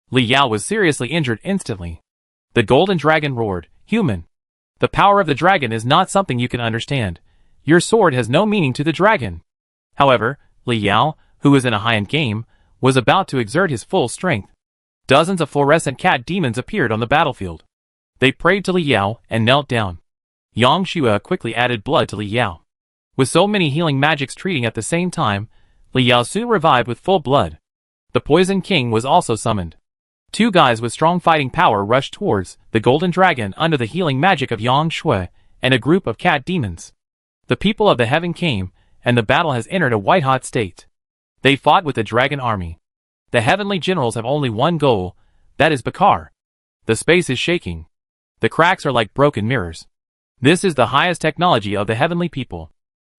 Li Yao was seriously injured instantly. The golden dragon roared, "Human! The power of the dragon is not something you can understand. Your sword has no meaning to the dragon." However, Li Yao, who was in a high-end game, was about to exert his full strength. Dozens of fluorescent cat demons appeared on the battlefield. They prayed to Li Yao and knelt down. Yang Shua quickly added blood to Li Yao. With so many healing magics treating at the same time, Li Yao soon revived with full blood. The Poison King was also summoned. 2 guys with strong fighting power rushed towards the golden dragon under the healing magic of Yang Shui and a group of cat demons. The people of the heaven came, and the battle has entered a white-hot state. They fought with the dragon army. The heavenly generals have only one goal, that is Bakar. The space is shaking. The cracks are like broken mirrors. This is the highest technology of the heavenly people.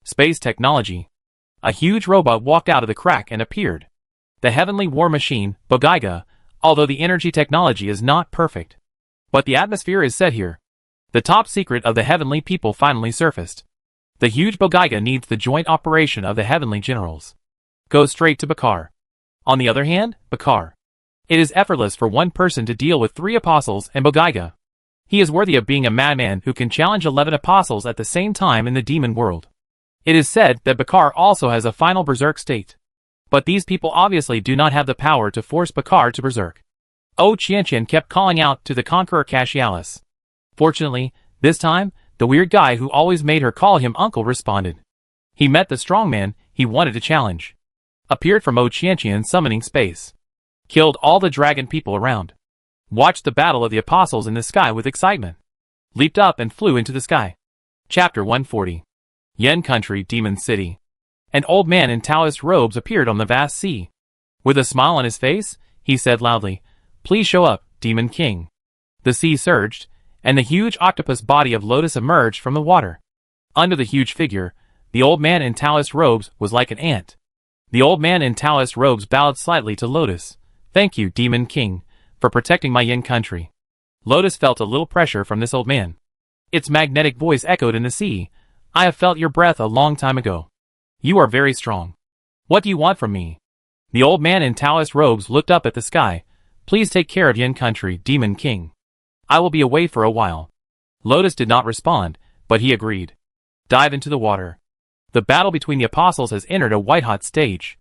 Space technology. A huge robot walked out of the crack and appeared. The heavenly war machine, Bogaiga, although the energy technology is not perfect. But the atmosphere is set here. The top secret of the heavenly people finally surfaced. The huge Bogaiga needs the joint operation of the heavenly generals. Go straight to Bakar. On the other hand, Bakar. It is effortless for one person to deal with 3 apostles and Bogaiga. He is worthy of being a madman who can challenge 11 apostles at the same time in the demon world. It is said that Bakar also has a final berserk state. But these people obviously do not have the power to force Bakar to berserk. Oh Qianqian kept calling out to the conqueror Cassialis. Fortunately, this time, the weird guy who always made her call him uncle responded. He met the strongman he wanted to challenge. Appeared from Oh Qianqian summoning space. Killed all the dragon people around. Watched the battle of the apostles in the sky with excitement. Leaped up and flew into the sky. Chapter 140. Yen Country, Demon City. An old man in Taoist robes appeared on the vast sea. With a smile on his face, he said loudly, "Please show up, Demon King." The sea surged, and the huge octopus body of Lotus emerged from the water. Under the huge figure, the old man in Taoist robes was like an ant. The old man in Taoist robes bowed slightly to Lotus. "Thank you, Demon King, for protecting my Yen country." Lotus felt a little pressure from this old man. Its magnetic voice echoed in the sea. "I have felt your breath a long time ago. You are very strong. What do you want from me?" The old man in Taoist robes looked up at the sky. "Please take care of Yen country, Demon King. I will be away for a while." Lotus did not respond, but he agreed. Dive into the water. The battle between the apostles has entered a white-hot stage.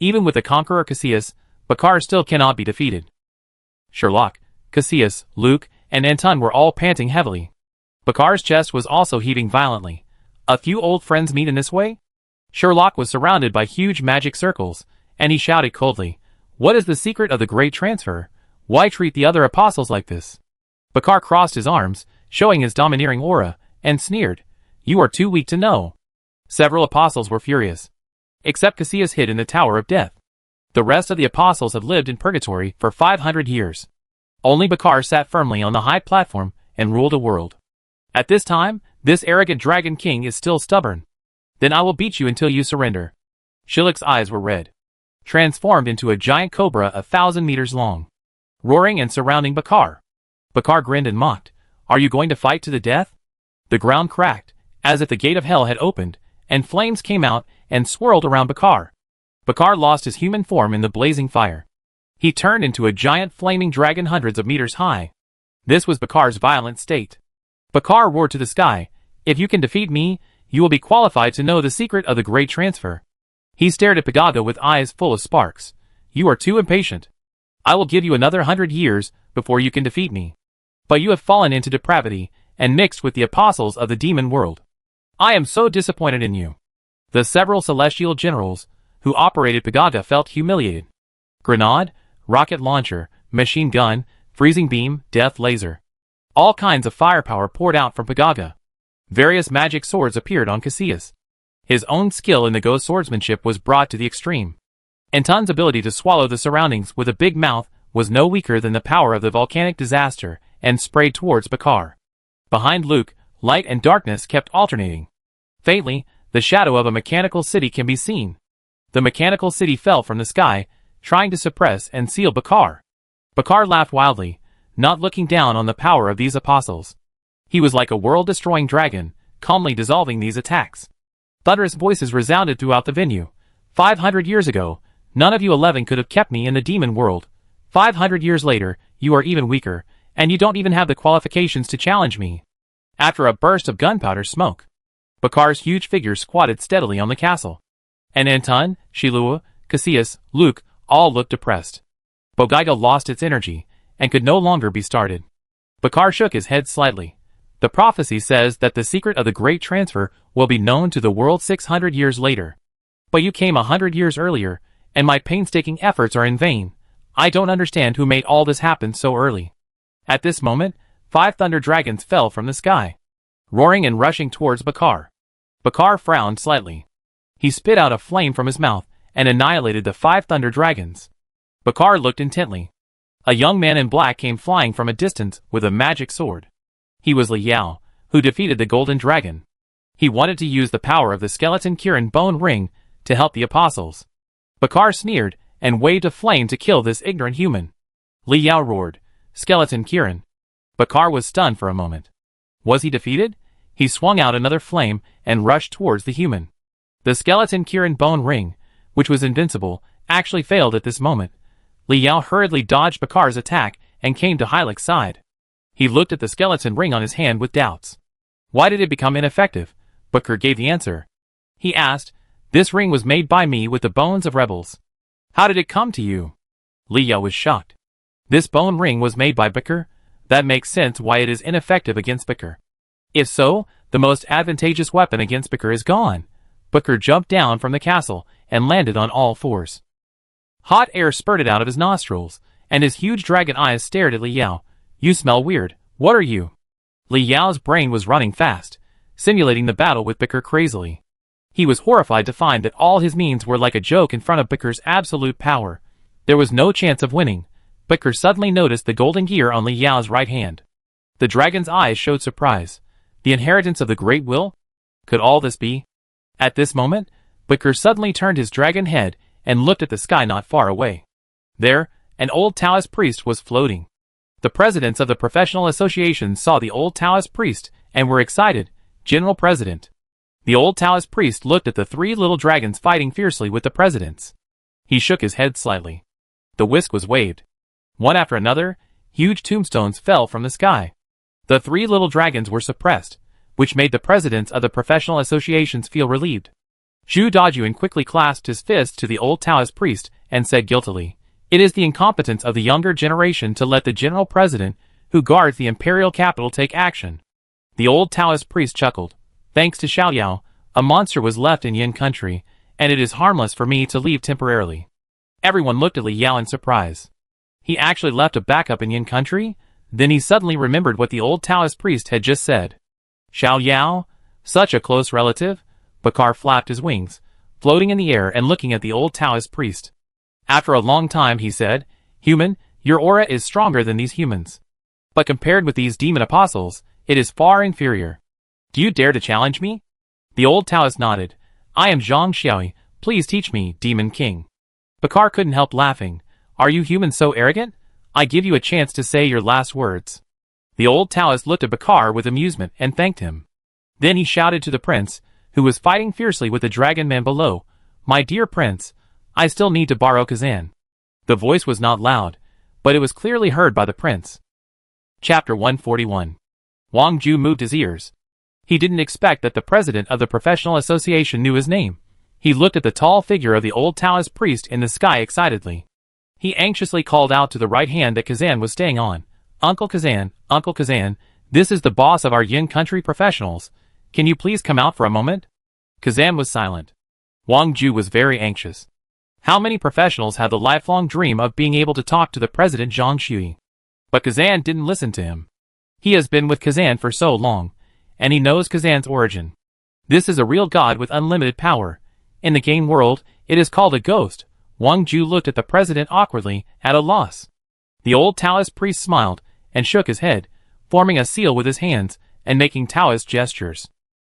Even with the conqueror Cassius, Bakar still cannot be defeated. Sherlock, Cassius, Luke, and Anton were all panting heavily. Bakar's chest was also heaving violently. A few old friends meet in this way? Sherlock was surrounded by huge magic circles, and he shouted coldly, "What is the secret of the great transfer? Why treat the other apostles like this?" Bakar crossed his arms, showing his domineering aura, and sneered, "You are too weak to know." Several apostles were furious. Except Cassius hid in the Tower of Death. The rest of the apostles had lived in purgatory for 500 years. Only Bakar sat firmly on the high platform and ruled a world. At this time, this arrogant dragon king is still stubborn. Then I will beat you until you surrender. Shillick's eyes were red. transformed into a giant cobra 1,000 meters long, roaring and surrounding Bakar. Bakar grinned and mocked. Are you going to fight to the death? The ground cracked, as if the gate of hell had opened, and flames came out and swirled around Bakar. Bakar lost his human form in the blazing fire. He turned into a giant flaming dragon hundreds of meters high. This was Bakar's violent state. Bakar roared to the sky, if you can defeat me, you will be qualified to know the secret of the great transfer. He stared at Pagaga with eyes full of sparks. You are too impatient. I will give you another 100 years before you can defeat me. But you have fallen into depravity and mixed with the apostles of the demon world. I am so disappointed in you. The several celestial generals who operated Pagaga felt humiliated. Grenade, rocket launcher, machine gun, freezing beam, death laser. All kinds of firepower poured out from Pagaga. Various magic swords appeared on Casillas. His own skill in the ghost swordsmanship was brought to the extreme. Anton's ability to swallow the surroundings with a big mouth was no weaker than the power of the volcanic disaster and sprayed towards Bakar. Behind Luke, light and darkness kept alternating. Faintly, the shadow of a mechanical city can be seen. The mechanical city fell from the sky, trying to suppress and seal Bakar. Bakar laughed wildly, not looking down on the power of these apostles. He was like a world-destroying dragon, calmly dissolving these attacks. Thunderous voices resounded throughout the venue. 500 years ago, none of you 11 could have kept me in the demon world. 500 years later, you are even weaker, and you don't even have the qualifications to challenge me. After a burst of gunpowder smoke, Bakar's huge figure squatted steadily on the castle. And Anton, Shilua, Casillas, Luke, all looked depressed. Bogiga lost its energy, and could no longer be started. Bakar shook his head slightly. The prophecy says that the secret of the great transfer will be known to the world 600 years later. But you came 100 years earlier, and my painstaking efforts are in vain. I don't understand who made all this happen so early. At this moment, 5 thunder dragons fell from the sky, roaring and rushing towards Bakar. Bakar frowned slightly. He spit out a flame from his mouth and annihilated the 5 thunder dragons. Bakar looked intently. A young man in black came flying from a distance with a magic sword. He was Li Yao, who defeated the golden dragon. He wanted to use the power of the skeleton Kirin bone ring to help the apostles. Bakar sneered and waved a flame to kill this ignorant human. Li Yao roared, Skeleton Kirin. Bakar was stunned for a moment. Was he defeated? He swung out another flame and rushed towards the human. The skeleton Kirin bone ring, which was invincible, actually failed at this moment. Li Yao hurriedly dodged Bakar's attack and came to Hylik's side. He looked at the skeleton ring on his hand with doubts. Why did it become ineffective? Bakar gave the answer. He asked, This ring was made by me with the bones of rebels. How did it come to you? Li Yao was shocked. This bone ring was made by Bakar? That makes sense why it is ineffective against Bakar. If so, the most advantageous weapon against Bakar is gone. Bakar jumped down from the castle and landed on all fours. Hot air spurted out of his nostrils, and his huge dragon eyes stared at Li Yao. You smell weird. What are you? Li Yao's brain was running fast, simulating the battle with Bakar crazily. He was horrified to find that all his means were like a joke in front of Bakar's absolute power. There was no chance of winning. Bakar suddenly noticed the golden gear on Li Yao's right hand. The dragon's eyes showed surprise. The inheritance of the great will? Could all this be? At this moment, Bakar suddenly turned his dragon head and looked at the sky not far away. There, an old Taoist priest was floating. The presidents of the professional associations saw the old Taoist priest and were excited. General President. The old Taoist priest looked at the 3 little dragons fighting fiercely with the presidents. He shook his head slightly. The whisk was waved. One after another, huge tombstones fell from the sky. The 3 little dragons were suppressed, which made the presidents of the professional associations feel relieved. Zhu Dajun quickly clasped his fist to the old Taoist priest and said guiltily, It is the incompetence of the younger generation to let the general president, who guards the imperial capital, take action. The old Taoist priest chuckled. Thanks to Xiao Yao, a monster was left in Yin country, and it is harmless for me to leave temporarily. Everyone looked at Li Yao in surprise. He actually left a backup in Yin country? Then he suddenly remembered what the old Taoist priest had just said. Xiao Yao? Such a close relative? Bakar flapped his wings, floating in the air and looking at the old Taoist priest. After a long time he said, Human, your aura is stronger than these humans. But compared with these demon apostles, it is far inferior. Do you dare to challenge me? The old Taoist nodded. I am Zhang Xiaoyi, please teach me, Demon King. Bakar couldn't help laughing. Are you humans so arrogant? I give you a chance to say your last words. The old Taoist looked at Bakar with amusement and thanked him. Then he shouted to the prince, who was fighting fiercely with the dragon man below, My dear prince, I still need to borrow Kazan. The voice was not loud, but it was clearly heard by the prince. Chapter 141. Wang Ju moved his ears. He didn't expect that the president of the professional association knew his name. He looked at the tall figure of the old Taoist priest in the sky excitedly. He anxiously called out to the right hand that Kazan was staying on. Uncle Kazan, this is the boss of our Yin country professionals. Can you please come out for a moment? Kazan was silent. Wang Ju was very anxious. How many professionals have the lifelong dream of being able to talk to the president Zhang Shui? But Kazan didn't listen to him. He has been with Kazan for so long, and he knows Kazan's origin. This is a real god with unlimited power. In the game world, it is called a ghost. Wang Ju looked at the president awkwardly, at a loss. The old Taoist priest smiled, and shook his head, forming a seal with his hands, and making Taoist gestures.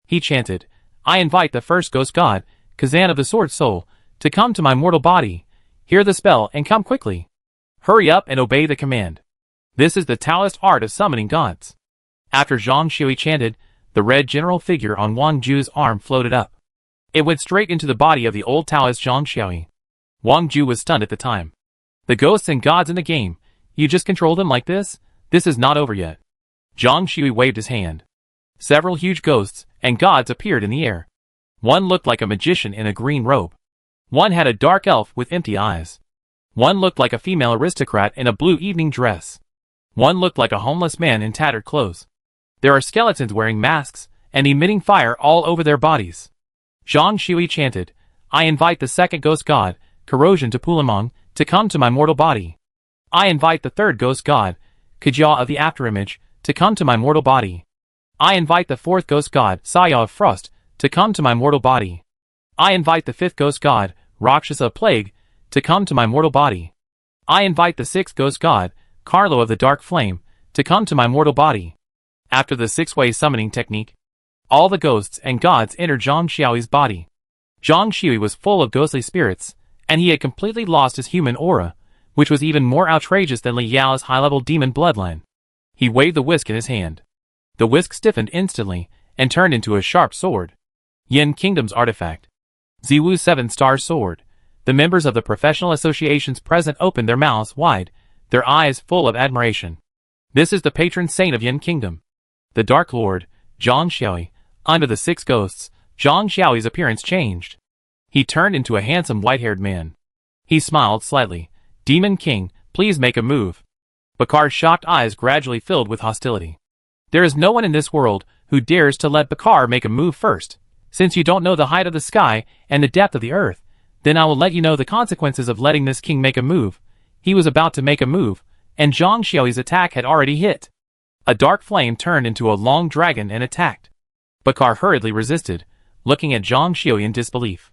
He chanted, I invite the first ghost god, Kazan of the Sword Soul, to come to my mortal body. Hear the spell and come quickly. Hurry up and obey the command. This is the Taoist art of summoning gods. After Zhang Shui chanted, the red general figure on Wang Ju's arm floated up. It went straight into the body of the old Taoist Zhang Shui. Wang Ju was stunned at the time. The ghosts and gods in the game, you just control them like this? This is not over yet. Zhang Shui waved his hand. Several huge ghosts and gods appeared in the air. One looked like a magician in a green robe. One had a dark elf with empty eyes. One looked like a female aristocrat in a blue evening dress. One looked like a homeless man in tattered clothes. There are skeletons wearing masks and emitting fire all over their bodies. Zhang Shui chanted, I invite the second ghost god, Corrosion to Pulamong, to come to my mortal body. I invite the third ghost god, Kajia of the Afterimage, to come to my mortal body. I invite the fourth ghost god, Saya of Frost, to come to my mortal body. I invite the fifth ghost god, Rakshasa of Plague, to come to my mortal body. I invite the sixth ghost god, Carlo of the Dark Flame, to come to my mortal body. After the six-way summoning technique, all the ghosts and gods entered Zhang Shui's body. Zhang Shui was full of ghostly spirits, and he had completely lost his human aura, which was even more outrageous than Li Yao's high-level demon bloodline. He waved the whisk in his hand. The whisk stiffened instantly, and turned into a sharp sword. Yin Kingdom's artifact. Ziwu's 7-star sword. The members of the professional associations present opened their mouths wide, their eyes full of admiration. This is the patron saint of Yin Kingdom. The Dark Lord, Zhang Shui. Under the 6 ghosts, Zhang Shui's appearance changed. He turned into a handsome white-haired man. He smiled slightly. Demon King, please make a move. Bakar's shocked eyes gradually filled with hostility. There is no one in this world who dares to let Bakar make a move first. Since you don't know the height of the sky and the depth of the earth, then I will let you know the consequences of letting this king make a move. He was about to make a move, and Zhang Shui's attack had already hit. A dark flame turned into a long dragon and attacked. Bakar hurriedly resisted, looking at Zhang Shui in disbelief.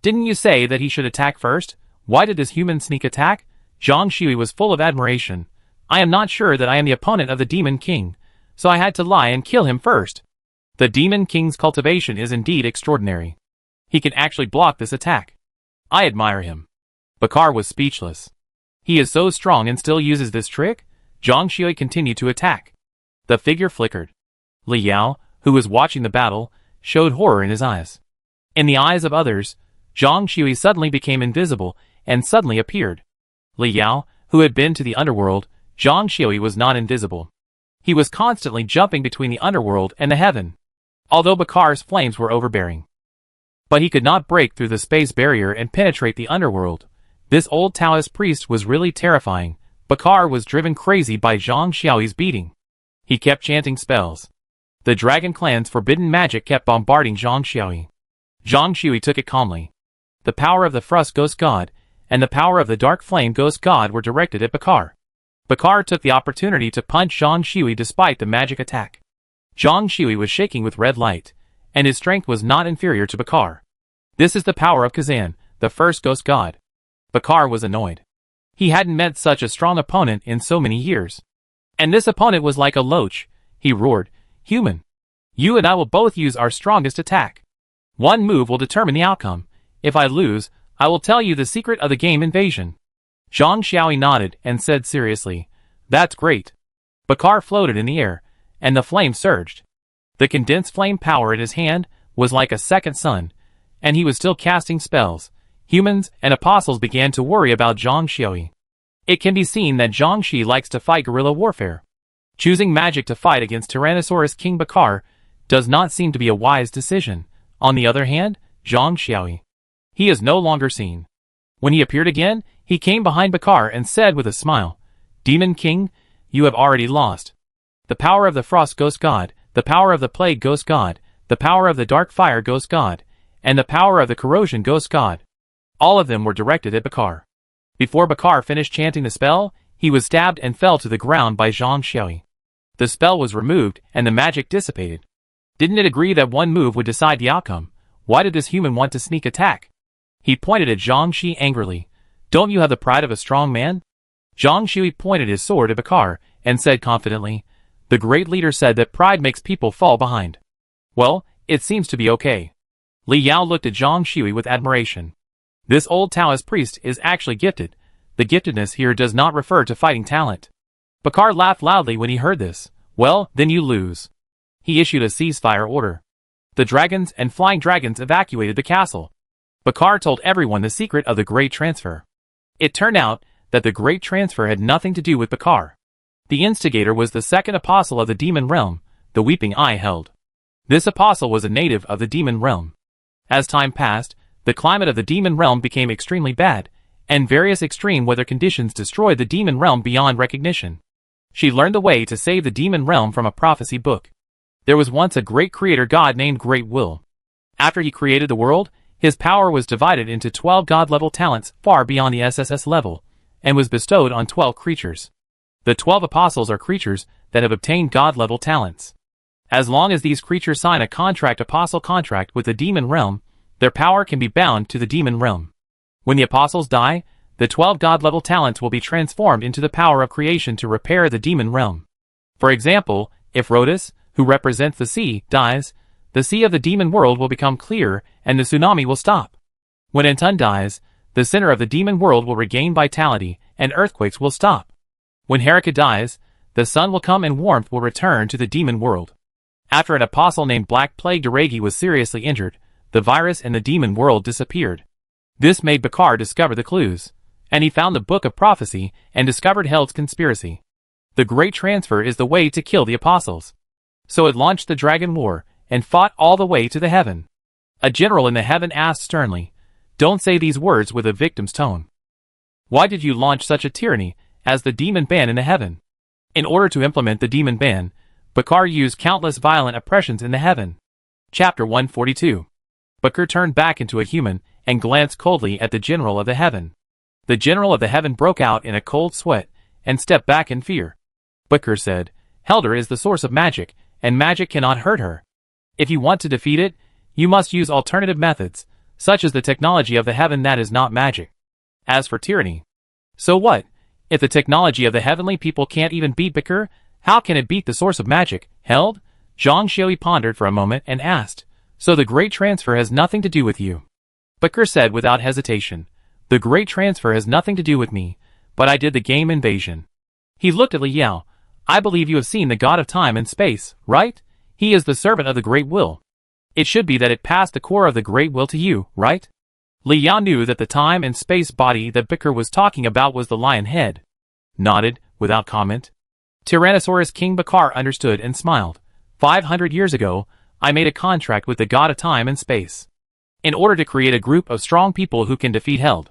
Didn't you say that he should attack first? Why did this human sneak attack? Zhang Shui was full of admiration. I am not sure that I am the opponent of the Demon King, so I had to lie and kill him first. The Demon King's cultivation is indeed extraordinary. He can actually block this attack. I admire him. Bakar was speechless. He is so strong and still uses this trick? Zhang Shui continued to attack. The figure flickered. Li Yao, who was watching the battle, showed horror in his eyes. In the eyes of others, Zhang Shui suddenly became invisible and suddenly appeared. Li Yao, who had been to the underworld, Zhang Shui was not invisible. He was constantly jumping between the underworld and the heaven. Although Bakar's flames were overbearing. But he could not break through the space barrier and penetrate the underworld. This old Taoist priest was really terrifying. Bakar was driven crazy by Zhang Shui's beating. He kept chanting spells. The Dragon Clan's forbidden magic kept bombarding Zhang Shui. Zhang Shui took it calmly. The power of the Frost Ghost God and the power of the Dark Flame Ghost God were directed at Bakar. Bakar took the opportunity to punch Zhang Shui despite the magic attack. Zhang Shui was shaking with red light, and his strength was not inferior to Bakar. This is the power of Kazan, the first ghost god. Bakar was annoyed. He hadn't met such a strong opponent in so many years. And this opponent was like a loach. He roared, Human! You and I will both use our strongest attack. One move will determine the outcome. If I lose, I will tell you the secret of the game invasion. Zhang Xiaoyi nodded and said seriously, That's great. Bakar floated in the air, and the flame surged. The condensed flame power in his hand was like a second sun, and he was still casting spells. Humans and apostles began to worry about Zhang Xiaoyi. It can be seen that Zhang Xi likes to fight guerrilla warfare. Choosing magic to fight against Tyrannosaurus King Bakar does not seem to be a wise decision. On the other hand, Zhang Xiaoyi. He is no longer seen. When he appeared again, he came behind Bakar and said with a smile, Demon King, you have already lost. The power of the Frost Ghost God, the power of the Plague Ghost God, the power of the Dark Fire Ghost God, and the power of the Corrosion Ghost God. All of them were directed at Bakar. Before Bakar finished chanting the spell, he was stabbed and fell to the ground by Zhang Xiaoyi. The spell was removed and the magic dissipated. Didn't it agree that one move would decide the outcome? Why did this human want to sneak attack? He pointed at Zhang Xi angrily. Don't you have the pride of a strong man? Zhang Xi pointed his sword at Bakar and said confidently, The great leader said that pride makes people fall behind. Well, it seems to be okay. Li Yao looked at Zhang Xi with admiration. This old Taoist priest is actually gifted. The giftedness here does not refer to fighting talent. Bakar laughed loudly when he heard this. Well, then you lose. He issued a ceasefire order. The dragons and flying dragons evacuated the castle. Bakar told everyone the secret of the Great Transfer. It turned out that the Great Transfer had nothing to do with Bakar. The instigator was the second apostle of the demon realm, the Weeping Eye held. This apostle was a native of the demon realm. As time passed, the climate of the demon realm became extremely bad, and various extreme weather conditions destroyed the demon realm beyond recognition. She learned the way to save the demon realm from a prophecy book. There was once a great creator god named Great Will. After he created the world, his power was divided into 12 god-level talents far beyond the SSS level, and was bestowed on 12 creatures. The 12 apostles are creatures that have obtained god-level talents. As long as these creatures sign a apostle contract with the demon realm, their power can be bound to the demon realm. When the apostles die, the 12 god-level talents will be transformed into the power of creation to repair the demon realm. For example, if Rhodas, who represents the sea, dies, the sea of the demon world will become clear and the tsunami will stop. When Antun dies, the center of the demon world will regain vitality and earthquakes will stop. When Herika dies, the sun will come and warmth will return to the demon world. After an apostle named Black Plague Duragi was seriously injured, the virus in the demon world disappeared. This made Bakar discover the clues, and he found the Book of Prophecy and discovered Held's conspiracy. The Great Transfer is the way to kill the apostles. So it launched the Dragon War and fought all the way to the heaven. A general in the heaven asked sternly, Don't say these words with a victim's tone. Why did you launch such a tyranny as the demon ban in the heaven? In order to implement the demon ban, Bakar used countless violent oppressions in the heaven. Chapter 142. Bakar turned back into a human and glanced coldly at the general of the heaven. The general of the heaven broke out in a cold sweat and stepped back in fear. Bakar said, Helder is the source of magic, and magic cannot hurt her. If you want to defeat it, you must use alternative methods, such as the technology of the heaven that is not magic. As for tyranny, so what? If the technology of the heavenly people can't even beat Bakar, how can it beat the source of magic, Held? Zhang Xiaoyi pondered for a moment and asked, So the Great Transfer has nothing to do with you? Bakar said without hesitation, The Great Transfer has nothing to do with me, but I did the game invasion. He looked at Li Yao. I believe you have seen the god of time and space, right? He is the servant of the Great Will. It should be that it passed the core of the Great Will to you, right? Li Yao knew that the time and space body that Bakar was talking about was the lion head. Nodded, without comment. Tyrannosaurus King Bakar understood and smiled. 500 years ago, I made a contract with the god of time and space. In order to create a group of strong people who can defeat Held.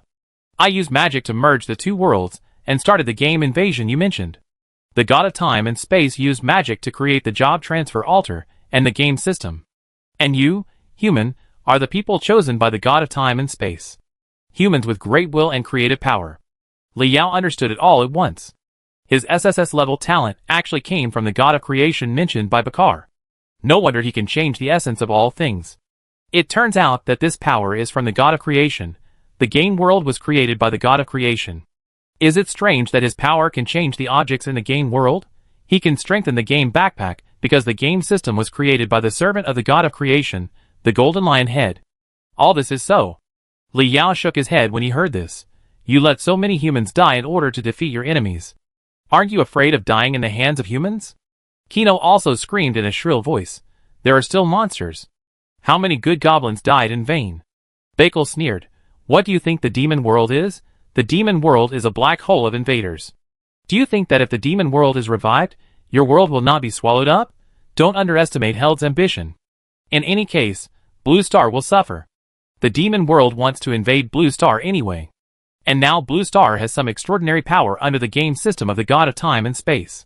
I used magic to merge the two worlds, and started the game invasion you mentioned. The god of time and space used magic to create the job transfer altar, and the game system. And you, human, are the people chosen by the god of time and space. Humans with great will and creative power. Li Yao understood it all at once. His SSS level talent actually came from the god of creation mentioned by Bakar. No wonder he can change the essence of all things. It turns out that this power is from the god of creation. The game world was created by the god of creation. Is it strange that his power can change the objects in the game world? He can strengthen the game backpack because the game system was created by the servant of the god of creation, the golden lion head. All this is so. Li Yao shook his head when he heard this. You let so many humans die in order to defeat your enemies. Aren't you afraid of dying in the hands of humans? Kino also screamed in a shrill voice. There are still monsters. How many good goblins died in vain? Bakel sneered. What do you think the demon world is? The demon world is a black hole of invaders. Do you think that if the demon world is revived, your world will not be swallowed up? Don't underestimate Held's ambition. In any case, Blue Star will suffer. The demon world wants to invade Blue Star anyway. And now Blue Star has some extraordinary power under the game system of the god of time and space.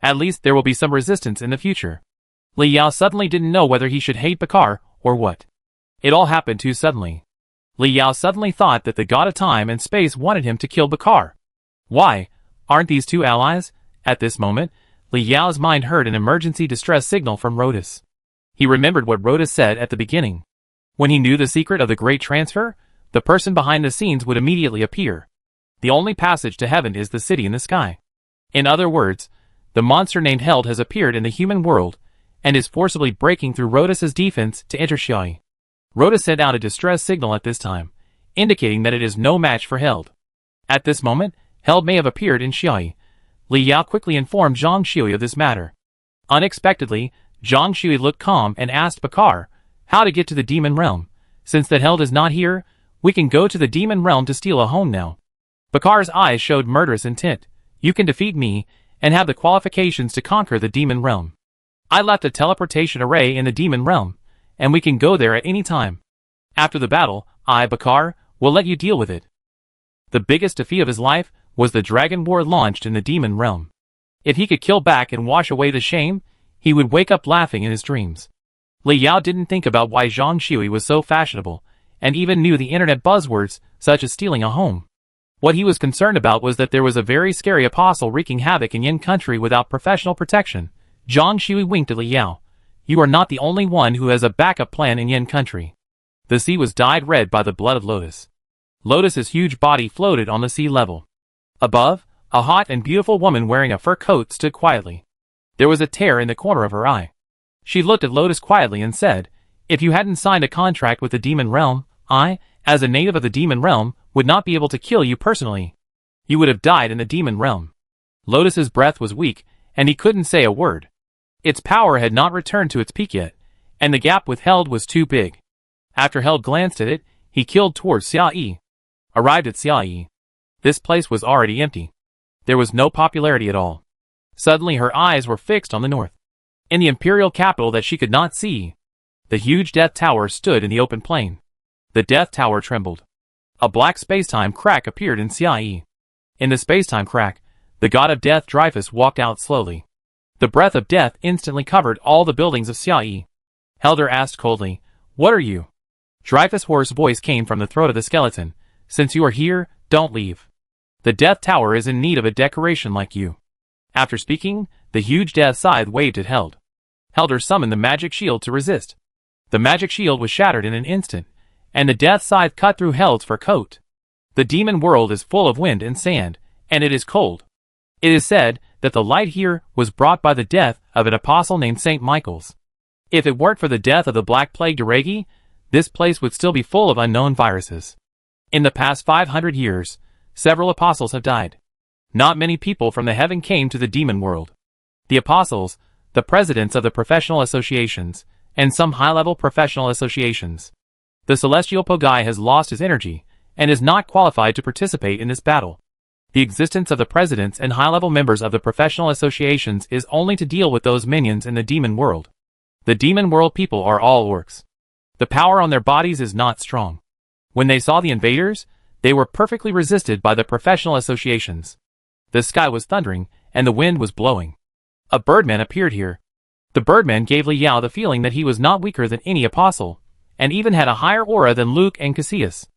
At least there will be some resistance in the future. Li Yao suddenly didn't know whether he should hate Bakar, or what. It all happened too suddenly. Li Yao suddenly thought that the god of time and space wanted him to kill Bakar. Why? Aren't these two allies? At this moment, Li Yao's mind heard an emergency distress signal from Rotus. He remembered what Rotus said at the beginning. When he knew the secret of the great transfer, the person behind the scenes would immediately appear. The only passage to heaven is the city in the sky. In other words, the monster named Held has appeared in the human world, and is forcibly breaking through Rotus's defense to enter Xiaoyi. Rotus sent out a distress signal at this time, indicating that it is no match for Held. At this moment, Held may have appeared in Xiaoyi. Li Yao quickly informed Zhang Shui of this matter. Unexpectedly, Zhang Shui looked calm and asked Bakar how to get to the demon realm. Since that Held is not here, we can go to the demon realm to steal a home now. Bakar's eyes showed murderous intent. You can defeat me, and have the qualifications to conquer the demon realm. I left a teleportation array in the demon realm, and we can go there at any time. After the battle, I, Bakar, will let you deal with it. The biggest defeat of his life was the dragon war launched in the demon realm. If he could kill back and wash away the shame, he would wake up laughing in his dreams. Li Yao didn't think about why Zhang Shui was so fashionable, and even knew the internet buzzwords, such as stealing a home. What he was concerned about was that there was a very scary apostle wreaking havoc in Yin country without professional protection. Zhang Shui winked at Li Yao. You are not the only one who has a backup plan in Yin country. The sea was dyed red by the blood of Lotus. Lotus's huge body floated on the sea level. Above, a hot and beautiful woman wearing a fur coat stood quietly. There was a tear in the corner of her eye. She looked at Lotus quietly and said, If you hadn't signed a contract with the demon realm, I, as a native of the demon realm, would not be able to kill you personally. You would have died in the demon realm. Lotus's breath was weak, and he couldn't say a word. Its power had not returned to its peak yet, and the gap with Held was too big. After Held glanced at it, he killed towards Xiaoyi. Arrived at Xiaoyi. This place was already empty. There was no popularity at all. Suddenly her eyes were fixed on the north. In the imperial capital that she could not see, the huge Death Tower stood in the open plain. The Death Tower trembled. A black spacetime crack appeared in Xiaoyi. In the spacetime crack, the god of death Dreyfus walked out slowly. The breath of death instantly covered all the buildings of Xiaoyi. Helder asked coldly, What are you? Dreyfus' hoarse voice came from the throat of the skeleton. Since you are here, don't leave. The Death Tower is in need of a decoration like you. After speaking, the huge death scythe waved at Held. Helder summoned the magic shield to resist. The magic shield was shattered in an instant, and the death scythe cut through Held's fur coat. The demon world is full of wind and sand, and it is cold. It is said that the light here was brought by the death of an apostle named St. Michael's. If it weren't for the death of the Black Plague Deregi, this place would still be full of unknown viruses. In the past 500 years, several apostles have died. Not many people from the heaven came to the demon world. The apostles, the presidents of the professional associations, and some high-level professional associations. The celestial Pogai has lost his energy, and is not qualified to participate in this battle. The existence of the presidents and high-level members of the professional associations is only to deal with those minions in the demon world. The demon world people are all orcs. The power on their bodies is not strong. When they saw the invaders, they were perfectly resisted by the professional associations. The sky was thundering, and the wind was blowing. A birdman appeared here. The birdman gave Li Yao the feeling that he was not weaker than any apostle, and even had a higher aura than Luke and Cassius.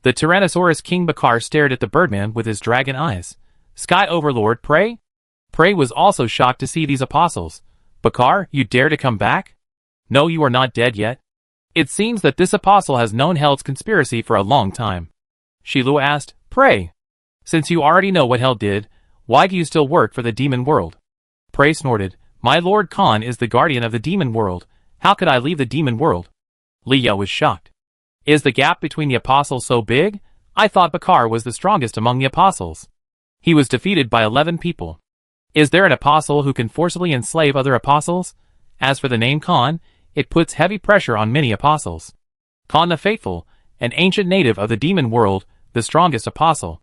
The Tyrannosaurus King Bakar stared at the birdman with his dragon eyes. Sky Overlord Prey? Prey was also shocked to see these apostles. Bakar, you dare to come back? No, you are not dead yet. It seems that this apostle has known Held's conspiracy for a long time. Shilu asked, Prey, since you already know what Held did, why do you still work for the demon world? Prey snorted, My Lord Khan is the guardian of the demon world. How could I leave the demon world? Li Yao was shocked. Is the gap between the apostles so big? I thought Bakar was the strongest among the apostles. He was defeated by 11 people. Is there an apostle who can forcibly enslave other apostles? As for the name Khan, it puts heavy pressure on many apostles. Khan the Faithful, an ancient native of the demon world, the strongest apostle.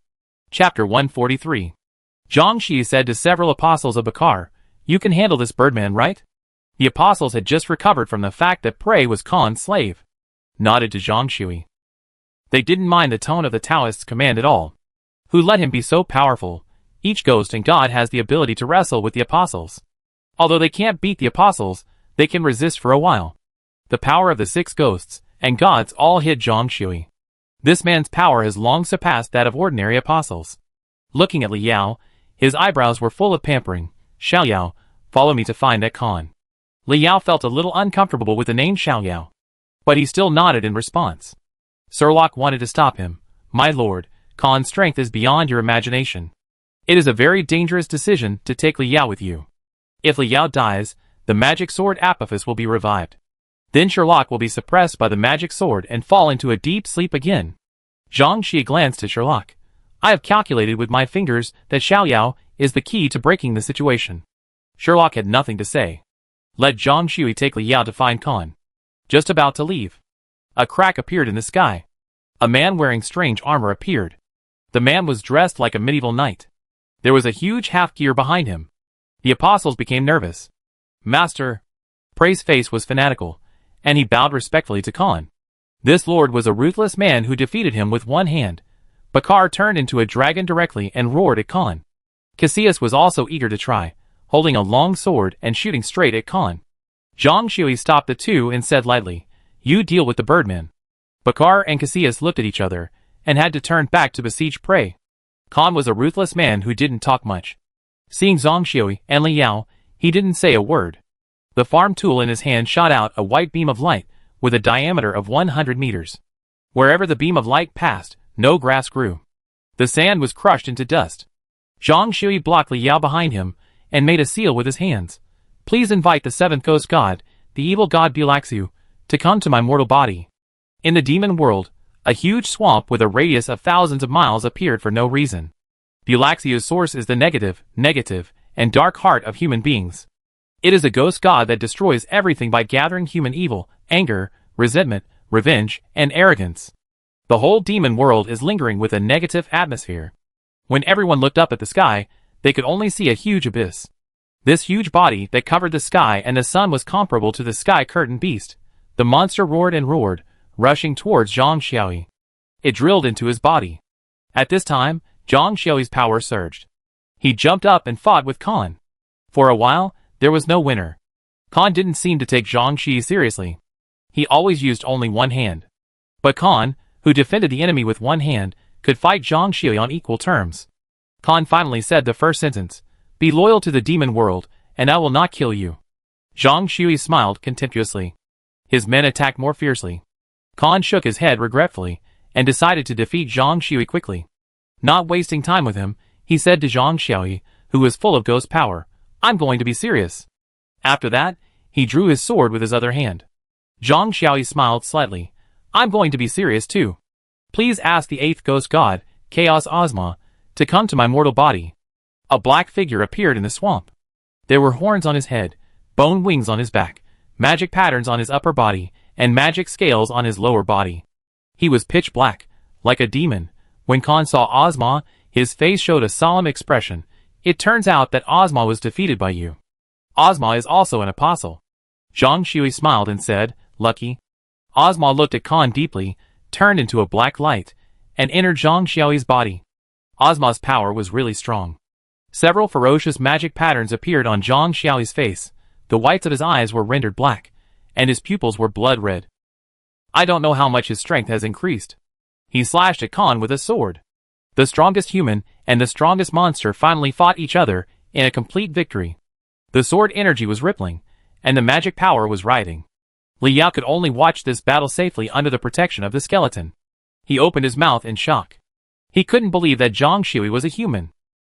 Chapter 143. Zhang Shi said to several apostles of Bakar, "You can handle this birdman, right?" The apostles had just recovered from the fact that Prey was Khan's slave. Nodded to Zhang Shui. They didn't mind the tone of the Taoist's command at all. Who let him be so powerful? Each ghost and god has the ability to wrestle with the apostles. Although they can't beat the apostles, they can resist for a while. The power of the 6 ghosts and gods all hid Zhang Shui. This man's power has long surpassed that of ordinary apostles. Looking at Li Yao, his eyebrows were full of pampering. "Xiao Yao, follow me to find that Khan." Li Yao felt a little uncomfortable with the name Xiao Yao, but he still nodded in response. Sherlock wanted to stop him. "My lord, Khan's strength is beyond your imagination. It is a very dangerous decision to take Li Yao with you. If Li Yao dies, the magic sword Apophis will be revived. Then Sherlock will be suppressed by the magic sword and fall into a deep sleep again." Zhang Shi glanced at Sherlock. "I have calculated with my fingers that Xiao Yao is the key to breaking the situation." Sherlock had nothing to say. Let Zhang Shui take Li Yao to find Khan. Just about to leave, a crack appeared in the sky. A man wearing strange armor appeared. The man was dressed like a medieval knight. There was a huge half-gear behind him. The apostles became nervous. "Master." Prey's face was fanatical, and he bowed respectfully to Khan. This lord was a ruthless man who defeated him with one hand. Bakar turned into a dragon directly and roared at Khan. Cassius was also eager to try, holding a long sword and shooting straight at Khan. Zhang Shui stopped the two and said lightly, "You deal with the birdman." Bakar and Cassius looked at each other, and had to turn back to besiege Prey. Khan was a ruthless man who didn't talk much. Seeing Zhang Shui and Li Yao, he didn't say a word. The farm tool in his hand shot out a white beam of light, with a diameter of 100 meters. Wherever the beam of light passed, no grass grew. The sand was crushed into dust. Zhang Shui blocked Li Yao behind him, and made a seal with his hands. "Please invite the 7th ghost god, the evil god Bulaxiu, to come to my mortal body." In the demon world, a huge swamp with a radius of thousands of miles appeared for no reason. Bulaxiu's source is the negative, and dark heart of human beings. It is a ghost god that destroys everything by gathering human evil, anger, resentment, revenge, and arrogance. The whole demon world is lingering with a negative atmosphere. When everyone looked up at the sky, they could only see a huge abyss. This huge body that covered the sky and the sun was comparable to the sky curtain beast. The monster roared and roared, rushing towards Zhang Shui. It drilled into his body. At this time, Zhang Shui's power surged. He jumped up and fought with Khan. For a while, there was no winner. Khan didn't seem to take Zhang Shi seriously. He always used only one hand. But Khan, who defended the enemy with one hand, could fight Zhang Shui on equal terms. Khan finally said the first sentence, "Be loyal to the demon world, and I will not kill you." Zhang Shui smiled contemptuously. His men attacked more fiercely. Khan shook his head regretfully, and decided to defeat Zhang Shui quickly. Not wasting time with him, he said to Zhang Shui, who was full of ghost power, "I'm going to be serious." After that, he drew his sword with his other hand. Zhang Shui smiled slightly. "I'm going to be serious too. Please ask the 8th ghost god, Chaos Ozma, to come to my mortal body." A black figure appeared in the swamp. There were horns on his head, bone wings on his back, magic patterns on his upper body, and magic scales on his lower body. He was pitch black, like a demon. When Khan saw Ozma, his face showed a solemn expression. "It turns out that Ozma was defeated by you. Ozma is also an apostle." Zhang Shui smiled and said, "Lucky." Ozma looked at Khan deeply, turned into a black light, and entered Zhang Shui's body. Ozma's power was really strong. Several ferocious magic patterns appeared on Zhang Shui's face. The whites of his eyes were rendered black, and his pupils were blood red. I don't know how much his strength has increased. He slashed at Khan with a sword. The strongest human and the strongest monster finally fought each other in a complete victory. The sword energy was rippling, and the magic power was rioting. Li Yao could only watch this battle safely under the protection of the skeleton. He opened his mouth in shock. He couldn't believe that Zhang Shui was a human.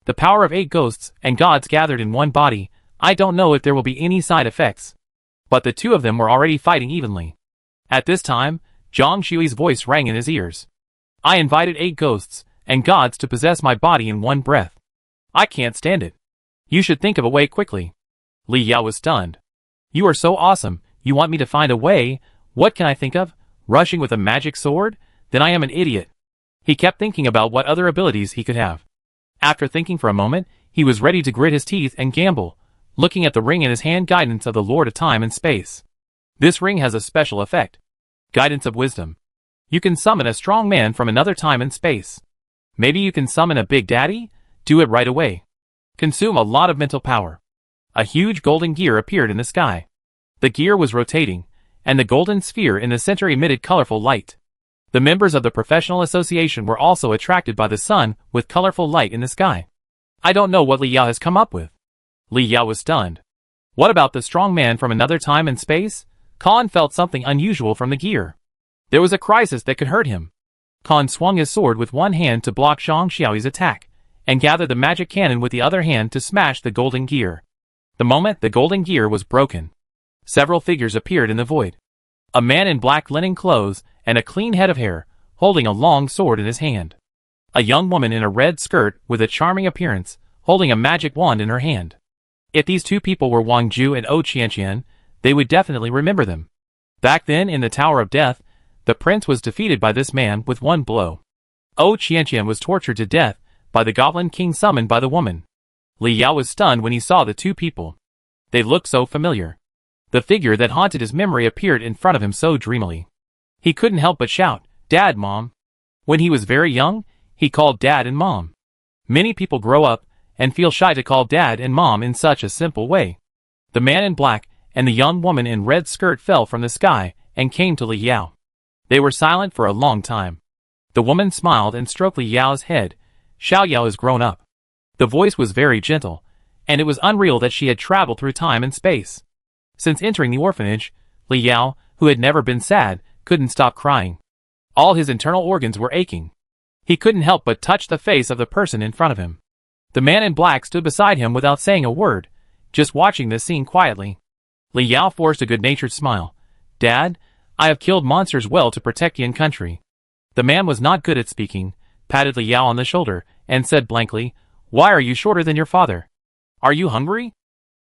The power of 8 ghosts and gods gathered in one body. I don't know if there will be any side effects. But the two of them were already fighting evenly. At this time, Zhang Xui's voice rang in his ears. I invited 8 ghosts and gods to possess my body in one breath. I can't stand it. You should think of a way quickly. Li Yao was stunned. You are so awesome, you want me to find a way? What can I think of? Rushing with a magic sword? Then I am an idiot. He kept thinking about what other abilities he could have. After thinking for a moment, he was ready to grit his teeth and gamble, looking at the ring in his hand. Guidance of the Lord of Time and Space. This ring has a special effect. Guidance of Wisdom. You can summon a strong man from another time and space. Maybe you can summon a big daddy? Do it right away. Consume a lot of mental power. A huge golden gear appeared in the sky. The gear was rotating, and the golden sphere in the center emitted colorful light. The members of the professional association were also attracted by the sun with colorful light in the sky. I don't know what Li Yao has come up with. Li Yao was stunned. What about the strong man from another time and space? Khan felt something unusual from the gear. There was a crisis that could hurt him. Khan swung his sword with one hand to block Zhang Xiaoyi's attack, and gathered the magic cannon with the other hand to smash the golden gear. The moment the golden gear was broken, several figures appeared in the void. A man in black linen clothes and a clean head of hair, holding a long sword in his hand. A young woman in a red skirt with a charming appearance, holding a magic wand in her hand. If these 2 people were Wang Ju and O Qianqian, they would definitely remember them. Back then in the Tower of Death, the prince was defeated by this man with one blow. O Qianqian was tortured to death by the Goblin King summoned by the woman. Li Yao was stunned when he saw the 2 people. They looked so familiar. The figure that haunted his memory appeared in front of him so dreamily. He couldn't help but shout, Dad, Mom. When he was very young, he called Dad and Mom. Many people grow up and feel shy to call Dad and Mom in such a simple way. The man in black and the young woman in red skirt fell from the sky and came to Li Yao. They were silent for a long time. The woman smiled and stroked Li Yao's head. Xiao Yao has grown up. The voice was very gentle, and it was unreal that she had traveled through time and space. Since entering the orphanage, Li Yao, who had never been sad, couldn't stop crying. All his internal organs were aching. He couldn't help but touch the face of the person in front of him. The man in black stood beside him without saying a word, just watching this scene quietly. Li Yao forced a good-natured smile. Dad, I have killed monsters well to protect Yan country. The man was not good at speaking, patted Li Yao on the shoulder, and said blankly, Why are you shorter than your father? Are you hungry?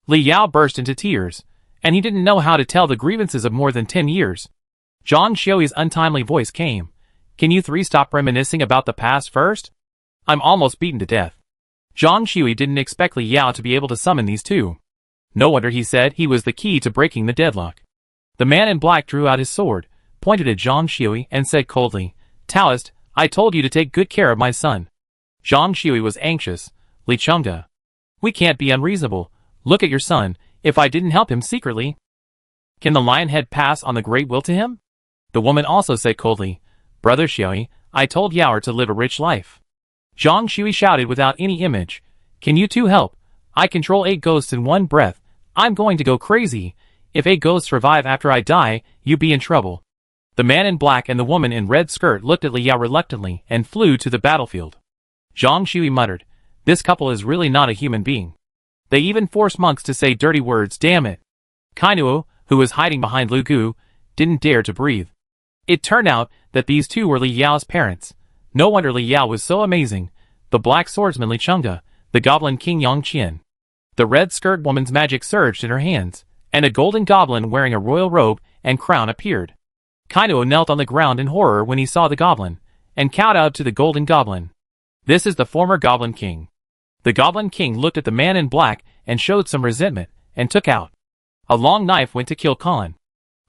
Li Yao burst into tears, and he didn't know how to tell the grievances of more than 10 years. Zhang Xiuyi's untimely voice came. Can you 3 stop reminiscing about the past first? I'm almost beaten to death. Zhang Xiuyi didn't expect Li Yao to be able to summon these 2. No wonder he said he was the key to breaking the deadlock. The man in black drew out his sword, pointed at Zhang Xiuyi and said coldly, Taoist, I told you to take good care of my son. Zhang Xiuyi was anxious. Li Chengde. We can't be unreasonable. Look at your son. If I didn't help him secretly, can the lion head pass on the great will to him? The woman also said coldly, Brother Xiuyi, I told Yao to live a rich life. Zhang Xiuyi shouted without any image, Can you 2 help? I control 8 ghosts in one breath. I'm going to go crazy. If 8 ghosts survive after I die, you be in trouble. The man in black and the woman in red skirt looked at Li Yao reluctantly and flew to the battlefield. Zhang Xiuyi muttered, This couple is really not a human being. They even force monks to say dirty words, damn it. Kainuo, who was hiding behind Lu Gu, didn't dare to breathe. It turned out that these 2 were Li Yao's parents. No wonder Li Yao was so amazing. The black swordsman Li Chengde, the goblin king Yang Qian. The red skirt woman's magic surged in her hands, and a golden goblin wearing a royal robe and crown appeared. Kainuo knelt on the ground in horror when he saw the goblin, and cowed out to the golden goblin. This is the former goblin king. The goblin king looked at the man in black and showed some resentment, and took out a long knife went to kill Khan.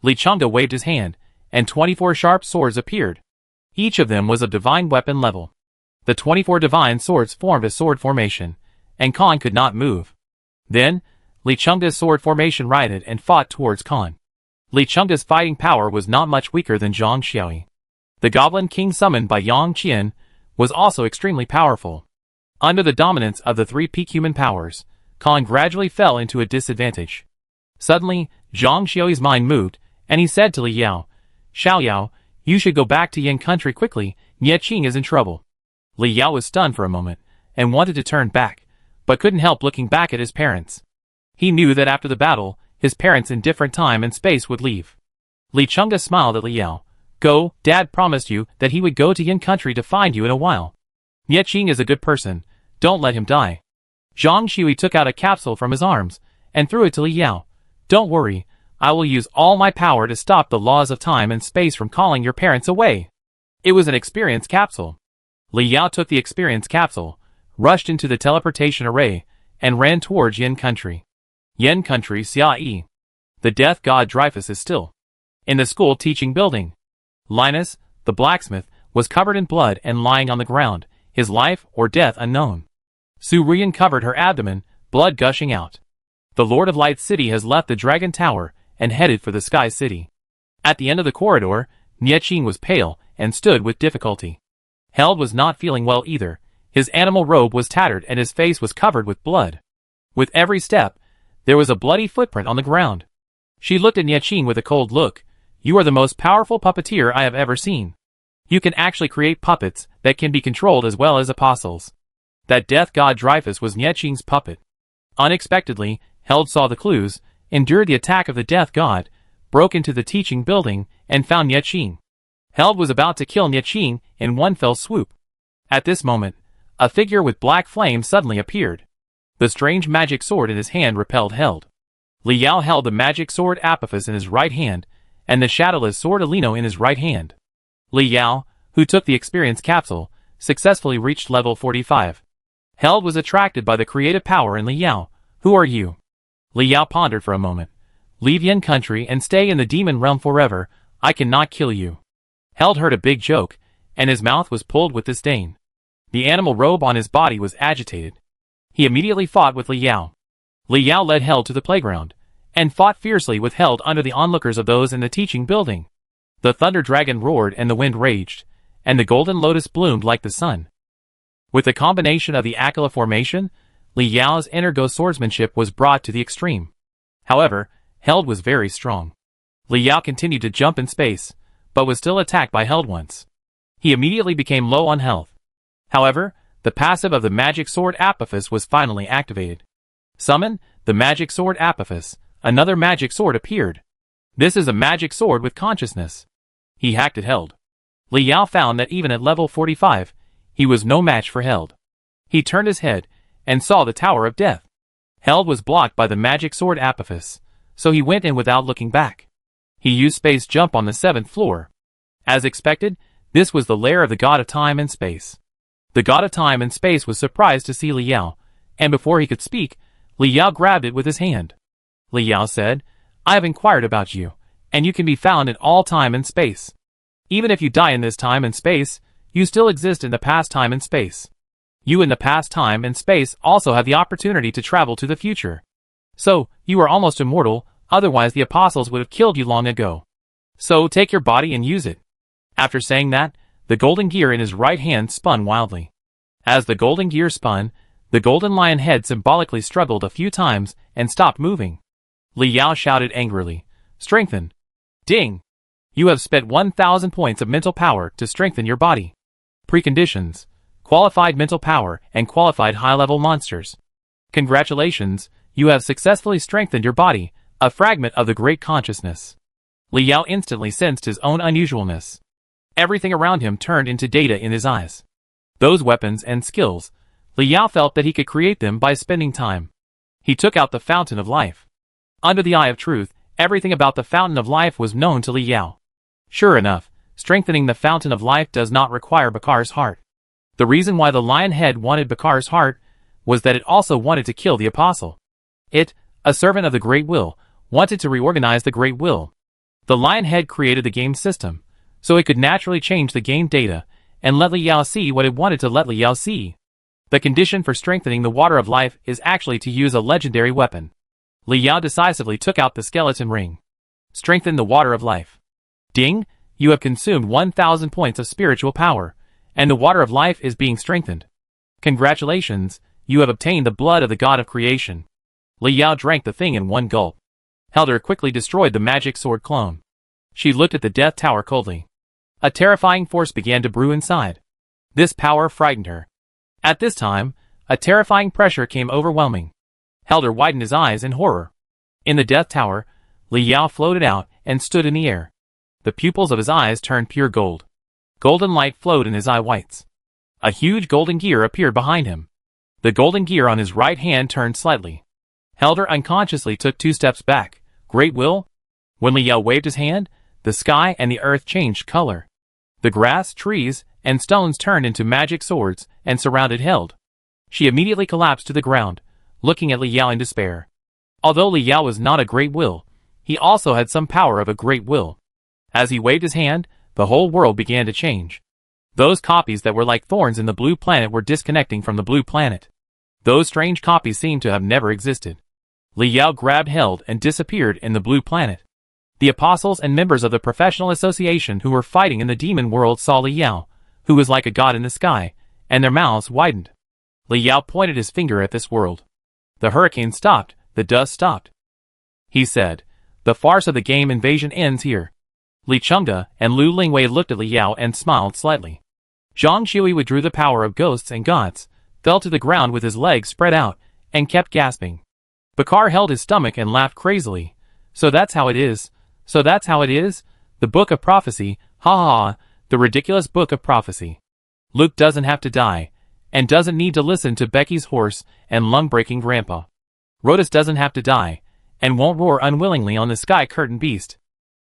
Li Chengde waved his hand, and 24 sharp swords appeared. Each of them was of divine weapon level. The 24 divine swords formed a sword formation, and Khan could not move. Then, Li Chengde's sword formation righted and fought towards Khan. Li Chengde's fighting power was not much weaker than Zhang Xiuyi. The goblin king summoned by Yang Qian was also extremely powerful. Under the dominance of the 3 peak human powers, Khan gradually fell into a disadvantage. Suddenly, Zhang Xiuyi's mind moved, and he said to Li Yao, Xiao Yao, you should go back to Yan country quickly, Nye Qing is in trouble. Li Yao was stunned for a moment, and wanted to turn back, but couldn't help looking back at his parents. He knew that after the battle, his parents in different time and space would leave. Li Chengde smiled at Li Yao. Go, Dad promised you that he would go to Yin country to find you in a while. Nieching is a good person, don't let him die. Zhang Shui took out a capsule from his arms, and threw it to Li Yao. Don't worry, I will use all my power to stop the laws of time and space from calling your parents away. It was an experience capsule. Li Yao took the experience capsule, rushed into the teleportation array, and ran towards Yin country. Yin country Xia Yi. The death god Dreyfus is still in the school teaching building. Linus, the blacksmith, was covered in blood and lying on the ground, his life or death unknown. Su Rian covered her abdomen, blood gushing out. The Lord of Light City has left the Dragon Tower and headed for the Sky City. At the end of the corridor, Nieching was pale and stood with difficulty. Held was not feeling well either. His animal robe was tattered and his face was covered with blood. With every step, there was a bloody footprint on the ground. She looked at Nieching with a cold look. You are the most powerful puppeteer I have ever seen. You can actually create puppets that can be controlled as well as apostles. That death god Dreyfus was Nieching's puppet. Unexpectedly, Held saw the clues, endured the attack of the death god, broke into the teaching building, and found Nieching. Held was about to kill Nieching in one fell swoop. At this moment, a figure with black flame suddenly appeared. The strange magic sword in his hand repelled Held. Li Yao held the magic sword Apophis in his right hand, and the shadowless sword Alino in his right hand. Li Yao, who took the experience capsule, successfully reached level 45. Held was attracted by the creative power in Li Yao. Who are you? Li Yao pondered for a moment. Leave Yin country and stay in the demon realm forever. I cannot kill you. Held heard a big joke, and his mouth was pulled with disdain. The animal robe on his body was agitated. He immediately fought with Li Yao. Li Yao led Held to the playground, and fought fiercely with Held under the onlookers of those in the teaching building. The thunder dragon roared and the wind raged, and the golden lotus bloomed like the sun. With the combination of the Aquila formation, Li Yao's inner ghost swordsmanship was brought to the extreme. However, Held was very strong. Li Yao continued to jump in space, but was still attacked by Held once. He immediately became low on health. However, the passive of the magic sword Apophis was finally activated. Summon the magic sword Apophis. Another magic sword appeared. This is a magic sword with consciousness. He hacked at Held. Li Yao found that even at level 45, he was no match for Held. He turned his head and saw the Tower of Death. Held was blocked by the magic sword Apophis, so he went in without looking back. He used space jump on the 7th floor. As expected, this was the lair of the god of time and space. The god of time and space was surprised to see Li Yao, and before he could speak, Li Yao grabbed it with his hand. Li Yao said, I have inquired about you, and you can be found in all time and space. Even if you die in this time and space, you still exist in the past time and space. You in the past time and space also have the opportunity to travel to the future. So, you are almost immortal, otherwise the apostles would have killed you long ago. So take your body and use it. After saying that, the golden gear in his right hand spun wildly. As the golden gear spun, the golden lion head symbolically struggled a few times and stopped moving. Li Yao shouted angrily, Strengthen! Ding! You have spent 1,000 points of mental power to strengthen your body. Preconditions: qualified mental power and qualified high-level monsters. Congratulations, you have successfully strengthened your body, a fragment of the great consciousness. Li Yao instantly sensed his own unusualness. Everything around him turned into data in his eyes. Those weapons and skills, Li Yao felt that he could create them by spending time. He took out the Fountain of Life. Under the Eye of Truth, everything about the Fountain of Life was known to Li Yao. Sure enough, strengthening the Fountain of Life does not require Bakar's heart. The reason why the lion head wanted Bakar's heart was that it also wanted to kill the apostle. It, a servant of the Great Will, wanted to reorganize the Great Will. The lion head created the game system, so it could naturally change the game data and let Li Yao see what it wanted to let Li Yao see. The condition for strengthening the Water of Life is actually to use a legendary weapon. Li Yao decisively took out the skeleton ring. Strengthen the Water of Life. Ding! You have consumed 1,000 points of spiritual power, and the Water of Life is being strengthened. Congratulations, you have obtained the blood of the God of Creation. Li Yao drank the thing in one gulp. Helder quickly destroyed the magic sword clone. She looked at the Death Tower coldly. A terrifying force began to brew inside. This power frightened her. At this time, a terrifying pressure came overwhelming. Helder widened his eyes in horror. In the Death Tower, Li Yao floated out and stood in the air. The pupils of his eyes turned pure gold. Golden light flowed in his eye whites. A huge golden gear appeared behind him. The golden gear on his right hand turned slightly. Helder unconsciously took 2 steps back. Great will? When Liao waved his hand, the sky and the earth changed color. The grass, trees, and stones turned into magic swords and surrounded Held. She immediately collapsed to the ground, looking at Liao in despair. Although Liao was not a great will, he also had some power of a great will. As he waved his hand, the whole world began to change. Those copies that were like thorns in the blue planet were disconnecting from the blue planet. Those strange copies seemed to have never existed. Liao grabbed Held and disappeared in the blue planet. The apostles and members of the professional association who were fighting in the demon world saw Liao, who was like a god in the sky, and their mouths widened. Liao pointed his finger at this world. The hurricane stopped, the dust stopped. He said, "The farce of the game invasion ends here." Li Chengde and Lu Lingwei looked at Liao and smiled slightly. Zhang Shui withdrew the power of ghosts and gods, fell to the ground with his legs spread out, and kept gasping. Bakar held his stomach and laughed crazily. "So that's how it is. So that's how it is? The Book of Prophecy, ha ha ha, the ridiculous Book of Prophecy. Luke doesn't have to die, and doesn't need to listen to Becky's hoarse and lung-breaking grandpa. Rodas doesn't have to die, and won't roar unwillingly on the sky curtain beast.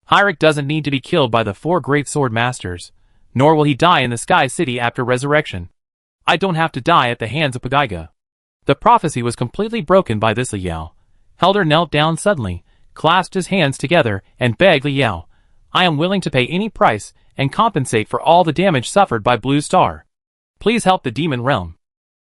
Hyric doesn't need to be killed by the 4 great sword masters, nor will he die in the sky city after resurrection. I don't have to die at the hands of Pagaiga." The prophecy was completely broken by this Liao. Helder knelt down suddenly, clasped his hands together, and begged Liao, "I am willing to pay any price and compensate for all the damage suffered by Blue Star. Please help the demon realm."